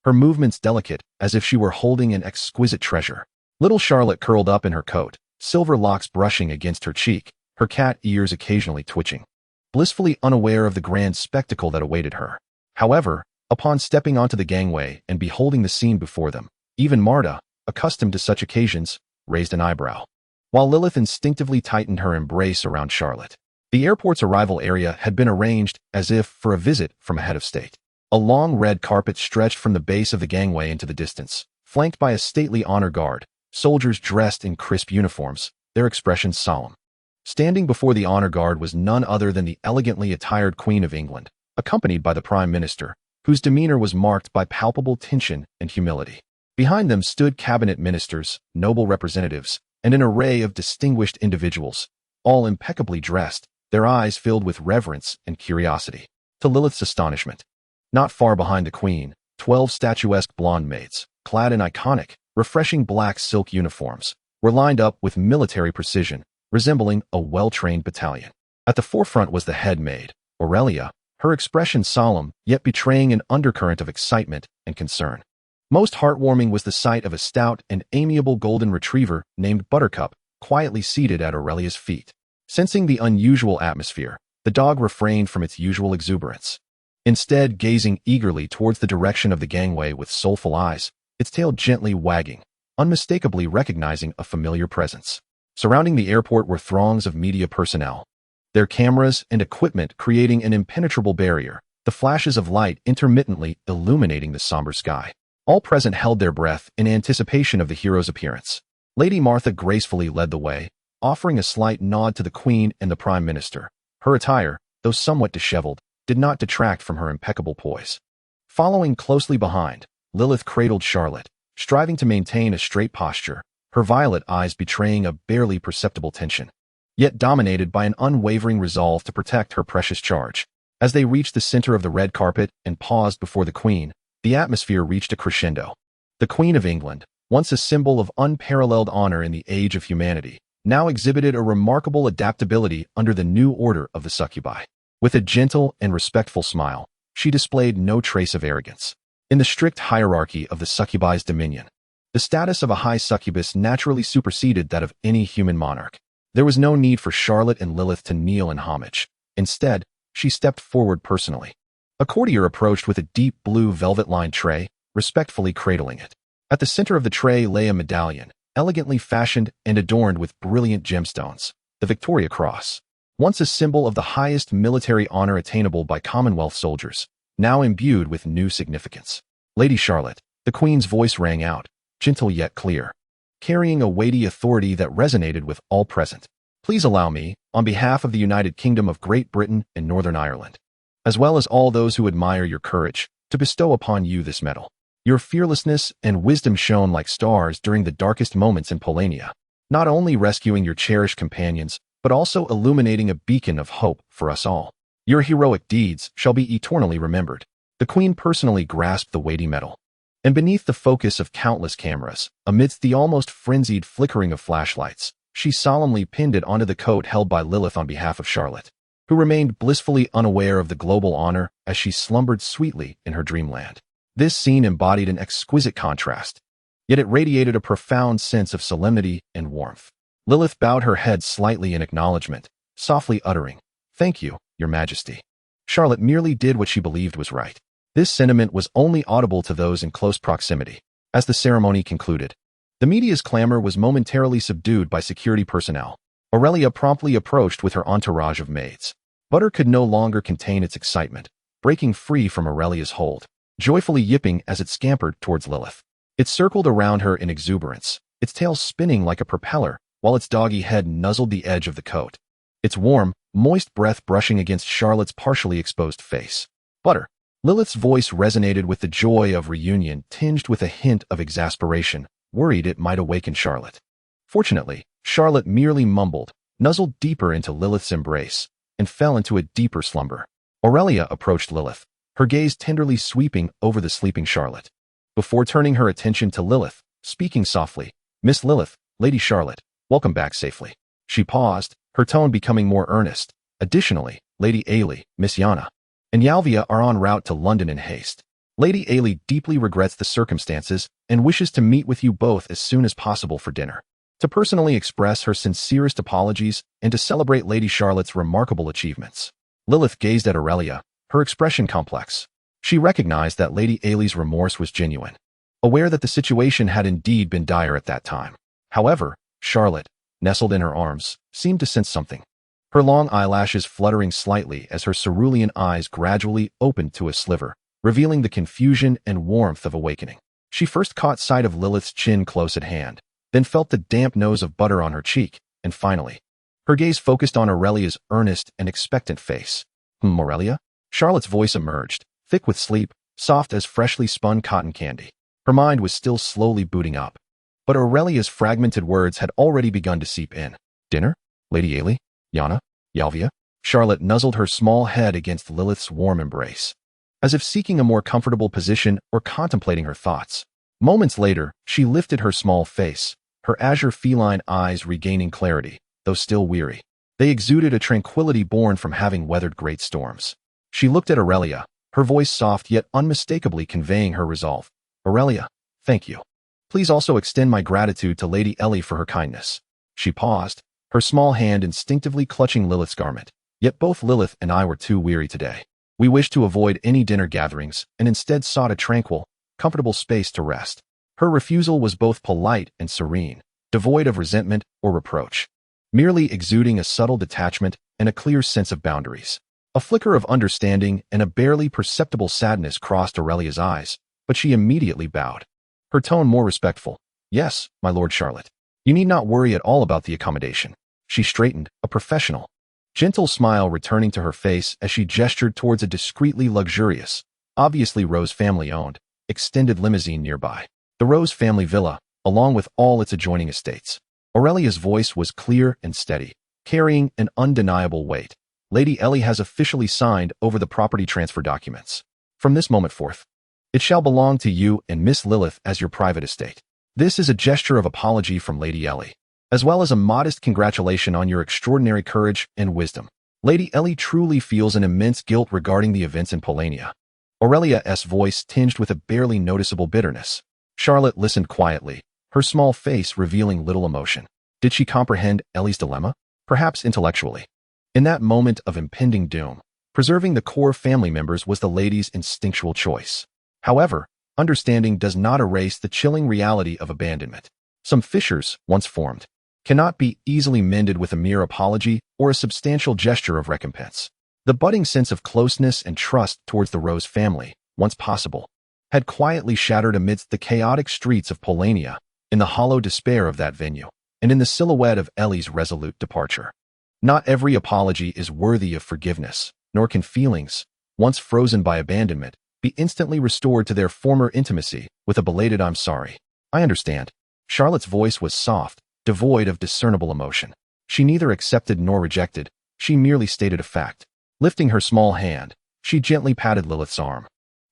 her movements delicate as if she were holding an exquisite treasure. Little Charlotte curled up in her coat, silver locks brushing against her cheek, her cat ears occasionally twitching, blissfully unaware of the grand spectacle that awaited her. However, upon stepping onto the gangway and beholding the scene before them, even Marta, accustomed to such occasions, raised an eyebrow, while Lilyth instinctively tightened her embrace around Charlotte. The airport's arrival area had been arranged as if for a visit from a head of state. A long red carpet stretched from the base of the gangway into the distance, flanked by a stately honor guard, soldiers dressed in crisp uniforms, their expressions solemn. Standing before the honor guard was none other than the elegantly attired Queen of England, accompanied by the Prime Minister, whose demeanor was marked by palpable tension and humility. Behind them stood cabinet ministers, noble representatives, and an array of distinguished individuals, all impeccably dressed, their eyes filled with reverence and curiosity. To Lilyth's astonishment, not far behind the Queen, 12 statuesque blonde maids, clad in iconic, refreshing black silk uniforms, were lined up with military precision, resembling a well-trained battalion. At the forefront was the head maid, Aurelia, her expression solemn, yet betraying an undercurrent of excitement and concern. Most heartwarming was the sight of a stout and amiable golden retriever named Buttercup, quietly seated at Aurelia's feet. Sensing the unusual atmosphere, the dog refrained from its usual exuberance, instead gazing eagerly towards the direction of the gangway with soulful eyes, its tail gently wagging, unmistakably recognizing a familiar presence. Surrounding the airport were throngs of media personnel, their cameras and equipment creating an impenetrable barrier, the flashes of light intermittently illuminating the somber sky. All present held their breath in anticipation of the hero's appearance. Lady Martha gracefully led the way, offering a slight nod to the Queen and the Prime Minister. Her attire, though somewhat disheveled, did not detract from her impeccable poise. Following closely behind, Lilyth cradled Charlotte, striving to maintain a straight posture, her violet eyes betraying a barely perceptible tension, yet dominated by an unwavering resolve to protect her precious charge. As they reached the center of the red carpet and paused before the Queen, the atmosphere reached a crescendo. The Queen of England, once a symbol of unparalleled honor in the age of humanity, now exhibited a remarkable adaptability under the new order of the succubi. With a gentle and respectful smile, she displayed no trace of arrogance. In the strict hierarchy of the succubi's dominion, the status of a high succubus naturally superseded that of any human monarch. There was no need for Charlotte and Lilyth to kneel in homage. Instead, she stepped forward personally. A courtier approached with a deep blue velvet-lined tray, respectfully cradling it. At the center of the tray lay a medallion, elegantly fashioned and adorned with brilliant gemstones, the Victoria Cross. Once a symbol of the highest military honor attainable by Commonwealth soldiers, now imbued with new significance. Lady Charlotte, The queen's voice rang out, gentle yet clear, carrying a weighty authority that resonated with all present. Please allow me, on behalf of the United Kingdom of Great Britain and Northern Ireland, as well as all those who admire your courage, to bestow upon you this medal. Your fearlessness and wisdom shone like stars during the darkest moments in Polania, not only rescuing your cherished companions, but also illuminating a beacon of hope for us all. Your heroic deeds shall be eternally remembered. The queen personally grasped the weighty medal, and beneath the focus of countless cameras, amidst the almost frenzied flickering of flashlights, she solemnly pinned it onto the coat held by Lilyth on behalf of Charlotte, who remained blissfully unaware of the global honor as she slumbered sweetly in her dreamland. This scene embodied an exquisite contrast, yet it radiated a profound sense of solemnity and warmth. Lilyth bowed her head slightly in acknowledgement, softly uttering, "Thank you, Your Majesty." Charlotte merely did what she believed was right. This sentiment was only audible to those in close proximity. As the ceremony concluded, the media's clamor was momentarily subdued by security personnel. Aurelia promptly approached with her entourage of maids. Butter could no longer contain its excitement, breaking free from Aurelia's hold, joyfully yipping as it scampered towards Lilyth. It circled around her in exuberance, its tail spinning like a propeller, while its doggy head nuzzled the edge of the coat, its warm, moist breath brushing against Charlotte's partially exposed face. Butter. Lilyth's voice resonated with the joy of reunion, tinged with a hint of exasperation, worried it might awaken Charlotte. Fortunately, Charlotte merely mumbled, nuzzled deeper into Lilyth's embrace, and fell into a deeper slumber. Aurelia approached Lilyth, her gaze tenderly sweeping over the sleeping Charlotte. Before turning her attention to Lilyth, speaking softly, "Miss Lilyth, Lady Charlotte, welcome back safely." She paused, her tone becoming more earnest. "Additionally, Lady Ailey, Miss Yana, and Yalvia are en route to London in haste. Lady Ailey deeply regrets the circumstances and wishes to meet with you both as soon as possible for dinner, to personally express her sincerest apologies and to celebrate Lady Charlotte's remarkable achievements." Lilyth gazed at Aurelia, her expression complex. She recognized that Lady Ailey's remorse was genuine, aware that the situation had indeed been dire at that time. However, Charlotte, nestled in her arms, seemed to sense something, her long eyelashes fluttering slightly as her cerulean eyes gradually opened to a sliver, revealing the confusion and warmth of awakening. She first caught sight of Lilyth's chin close at hand, then felt the damp nose of butter on her cheek, and finally, her gaze focused on Aurelia's earnest and expectant face. Aurelia?" Charlotte's voice emerged, thick with sleep, soft as freshly spun cotton candy. Her mind was still slowly booting up, but Aurelia's fragmented words had already begun to seep in. "Dinner? Lady Ailey? Yana? Yalvia?" Charlotte nuzzled her small head against Lilyth's warm embrace, as if seeking a more comfortable position or contemplating her thoughts. Moments later, she lifted her small face, her azure feline eyes regaining clarity, though still weary. They exuded a tranquility born from having weathered great storms. She looked at Aurelia, her voice soft yet unmistakably conveying her resolve. "Aurelia, thank you. Please also extend my gratitude to Lady Ellie for her kindness." She paused, her small hand instinctively clutching Lilyth's garment. "Yet both Lilyth and I were too weary today. We wished to avoid any dinner gatherings and instead sought a tranquil, comfortable space to rest." Her refusal was both polite and serene, devoid of resentment or reproach, merely exuding a subtle detachment and a clear sense of boundaries. A flicker of understanding and a barely perceptible sadness crossed Aurelia's eyes, but she immediately bowed, her tone more respectful. "Yes, my Lord Charlotte. You need not worry at all about the accommodation." She straightened, a professional, gentle smile returning to her face as she gestured towards a discreetly luxurious, obviously Rose family-owned, extended limousine nearby. The Rose family villa, along with all its adjoining estates. Aurelia's voice was clear and steady, carrying an undeniable weight. "Lady Ellie has officially signed over the property transfer documents. From this moment forth, it shall belong to you and Miss Lilyth as your private estate. This is a gesture of apology from Lady Ellie, as well as a modest congratulation on your extraordinary courage and wisdom. Lady Ellie truly feels an immense guilt regarding the events in Polania." Aurelia's voice tinged with a barely noticeable bitterness. Charlotte listened quietly, her small face revealing little emotion. Did she comprehend Ellie's dilemma? Perhaps intellectually. In that moment of impending doom, preserving the core family members was the lady's instinctual choice. However, understanding does not erase the chilling reality of abandonment. Some fissures, once formed, cannot be easily mended with a mere apology or a substantial gesture of recompense. The budding sense of closeness and trust towards the Rose family, once possible, had quietly shattered amidst the chaotic streets of Polania, in the hollow despair of that venue, and in the silhouette of Ellie's resolute departure. Not every apology is worthy of forgiveness, nor can feelings, once frozen by abandonment, be instantly restored to their former intimacy with a belated "I'm sorry." "I understand." Charlotte's voice was soft, devoid of discernible emotion. She neither accepted nor rejected, she merely stated a fact. Lifting her small hand, she gently patted Lilyth's arm,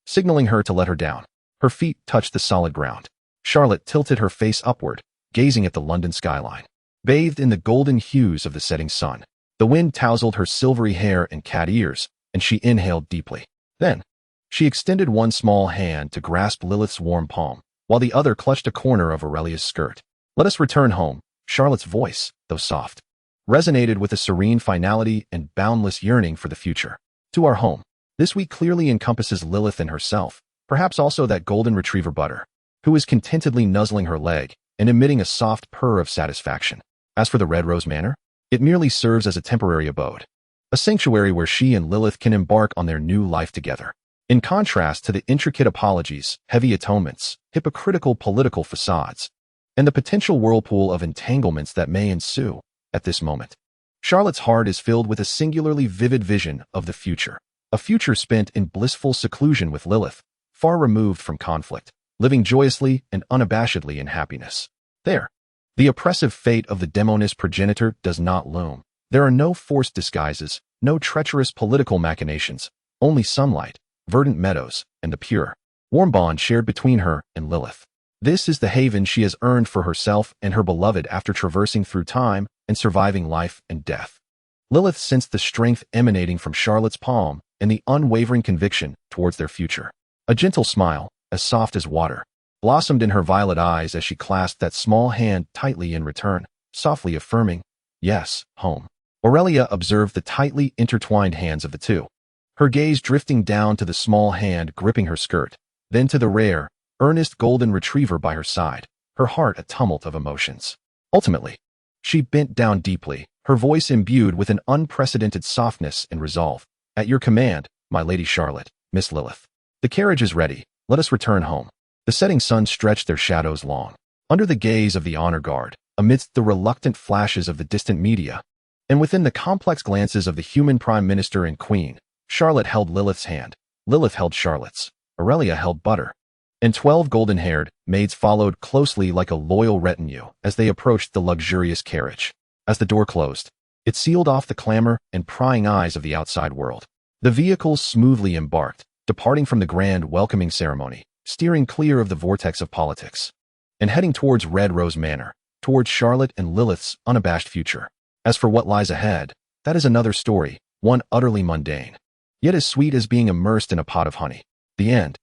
signaling her to let her down. Her feet touched the solid ground. Charlotte tilted her face upward, gazing at the London skyline. Bathed in the golden hues of the setting sun, the wind tousled her silvery hair and cat ears, and she inhaled deeply. Then, she extended one small hand to grasp Lilyth's warm palm, while the other clutched a corner of Aurelia's skirt. "Let us return home." Charlotte's voice, though soft, resonated with a serene finality and boundless yearning for the future. "To our home." This week clearly encompasses Lilyth and herself, perhaps also that golden retriever Butter, who is contentedly nuzzling her leg and emitting a soft purr of satisfaction. As for the Red Rose Manor, it merely serves as a temporary abode, a sanctuary where she and Lilyth can embark on their new life together. In contrast to the intricate apologies, heavy atonements, hypocritical political facades, and the potential whirlpool of entanglements that may ensue, at this moment, Charlotte's heart is filled with a singularly vivid vision of the future. A future spent in blissful seclusion with Lilyth, far removed from conflict, living joyously and unabashedly in happiness. There, the oppressive fate of the demoness progenitor does not loom. There are no forced disguises, no treacherous political machinations, only sunlight, verdant meadows, and the pure, warm bond shared between her and Lilyth. This is the haven she has earned for herself and her beloved after traversing through time and surviving life and death. Lilyth sensed the strength emanating from Charlotte's palm and the unwavering conviction towards their future. A gentle smile, as soft as water, blossomed in her violet eyes as she clasped that small hand tightly in return, softly affirming, "Yes, home." Aurelia observed the tightly intertwined hands of the two, her gaze drifting down to the small hand gripping her skirt, then to the rare, earnest golden retriever by her side, her heart a tumult of emotions. Ultimately, she bent down deeply, her voice imbued with an unprecedented softness and resolve. "At your command, my Lady Charlotte, Miss Lilyth. The carriage is ready, let us return home." The setting sun stretched their shadows long, under the gaze of the honor guard, amidst the reluctant flashes of the distant media, and within the complex glances of the human prime minister and queen. Charlotte held Lilyth's hand, Lilyth held Charlotte's, Aurelia held Butter, and 12 golden-haired maids followed closely like a loyal retinue as they approached the luxurious carriage. As the door closed, it sealed off the clamor and prying eyes of the outside world. The vehicle smoothly embarked, departing from the grand welcoming ceremony, steering clear of the vortex of politics, and heading towards Red Rose Manor, towards Charlotte and Lilyth's unabashed future. As for what lies ahead, that is another story, one utterly mundane, yet as sweet as being immersed in a pot of honey. The end.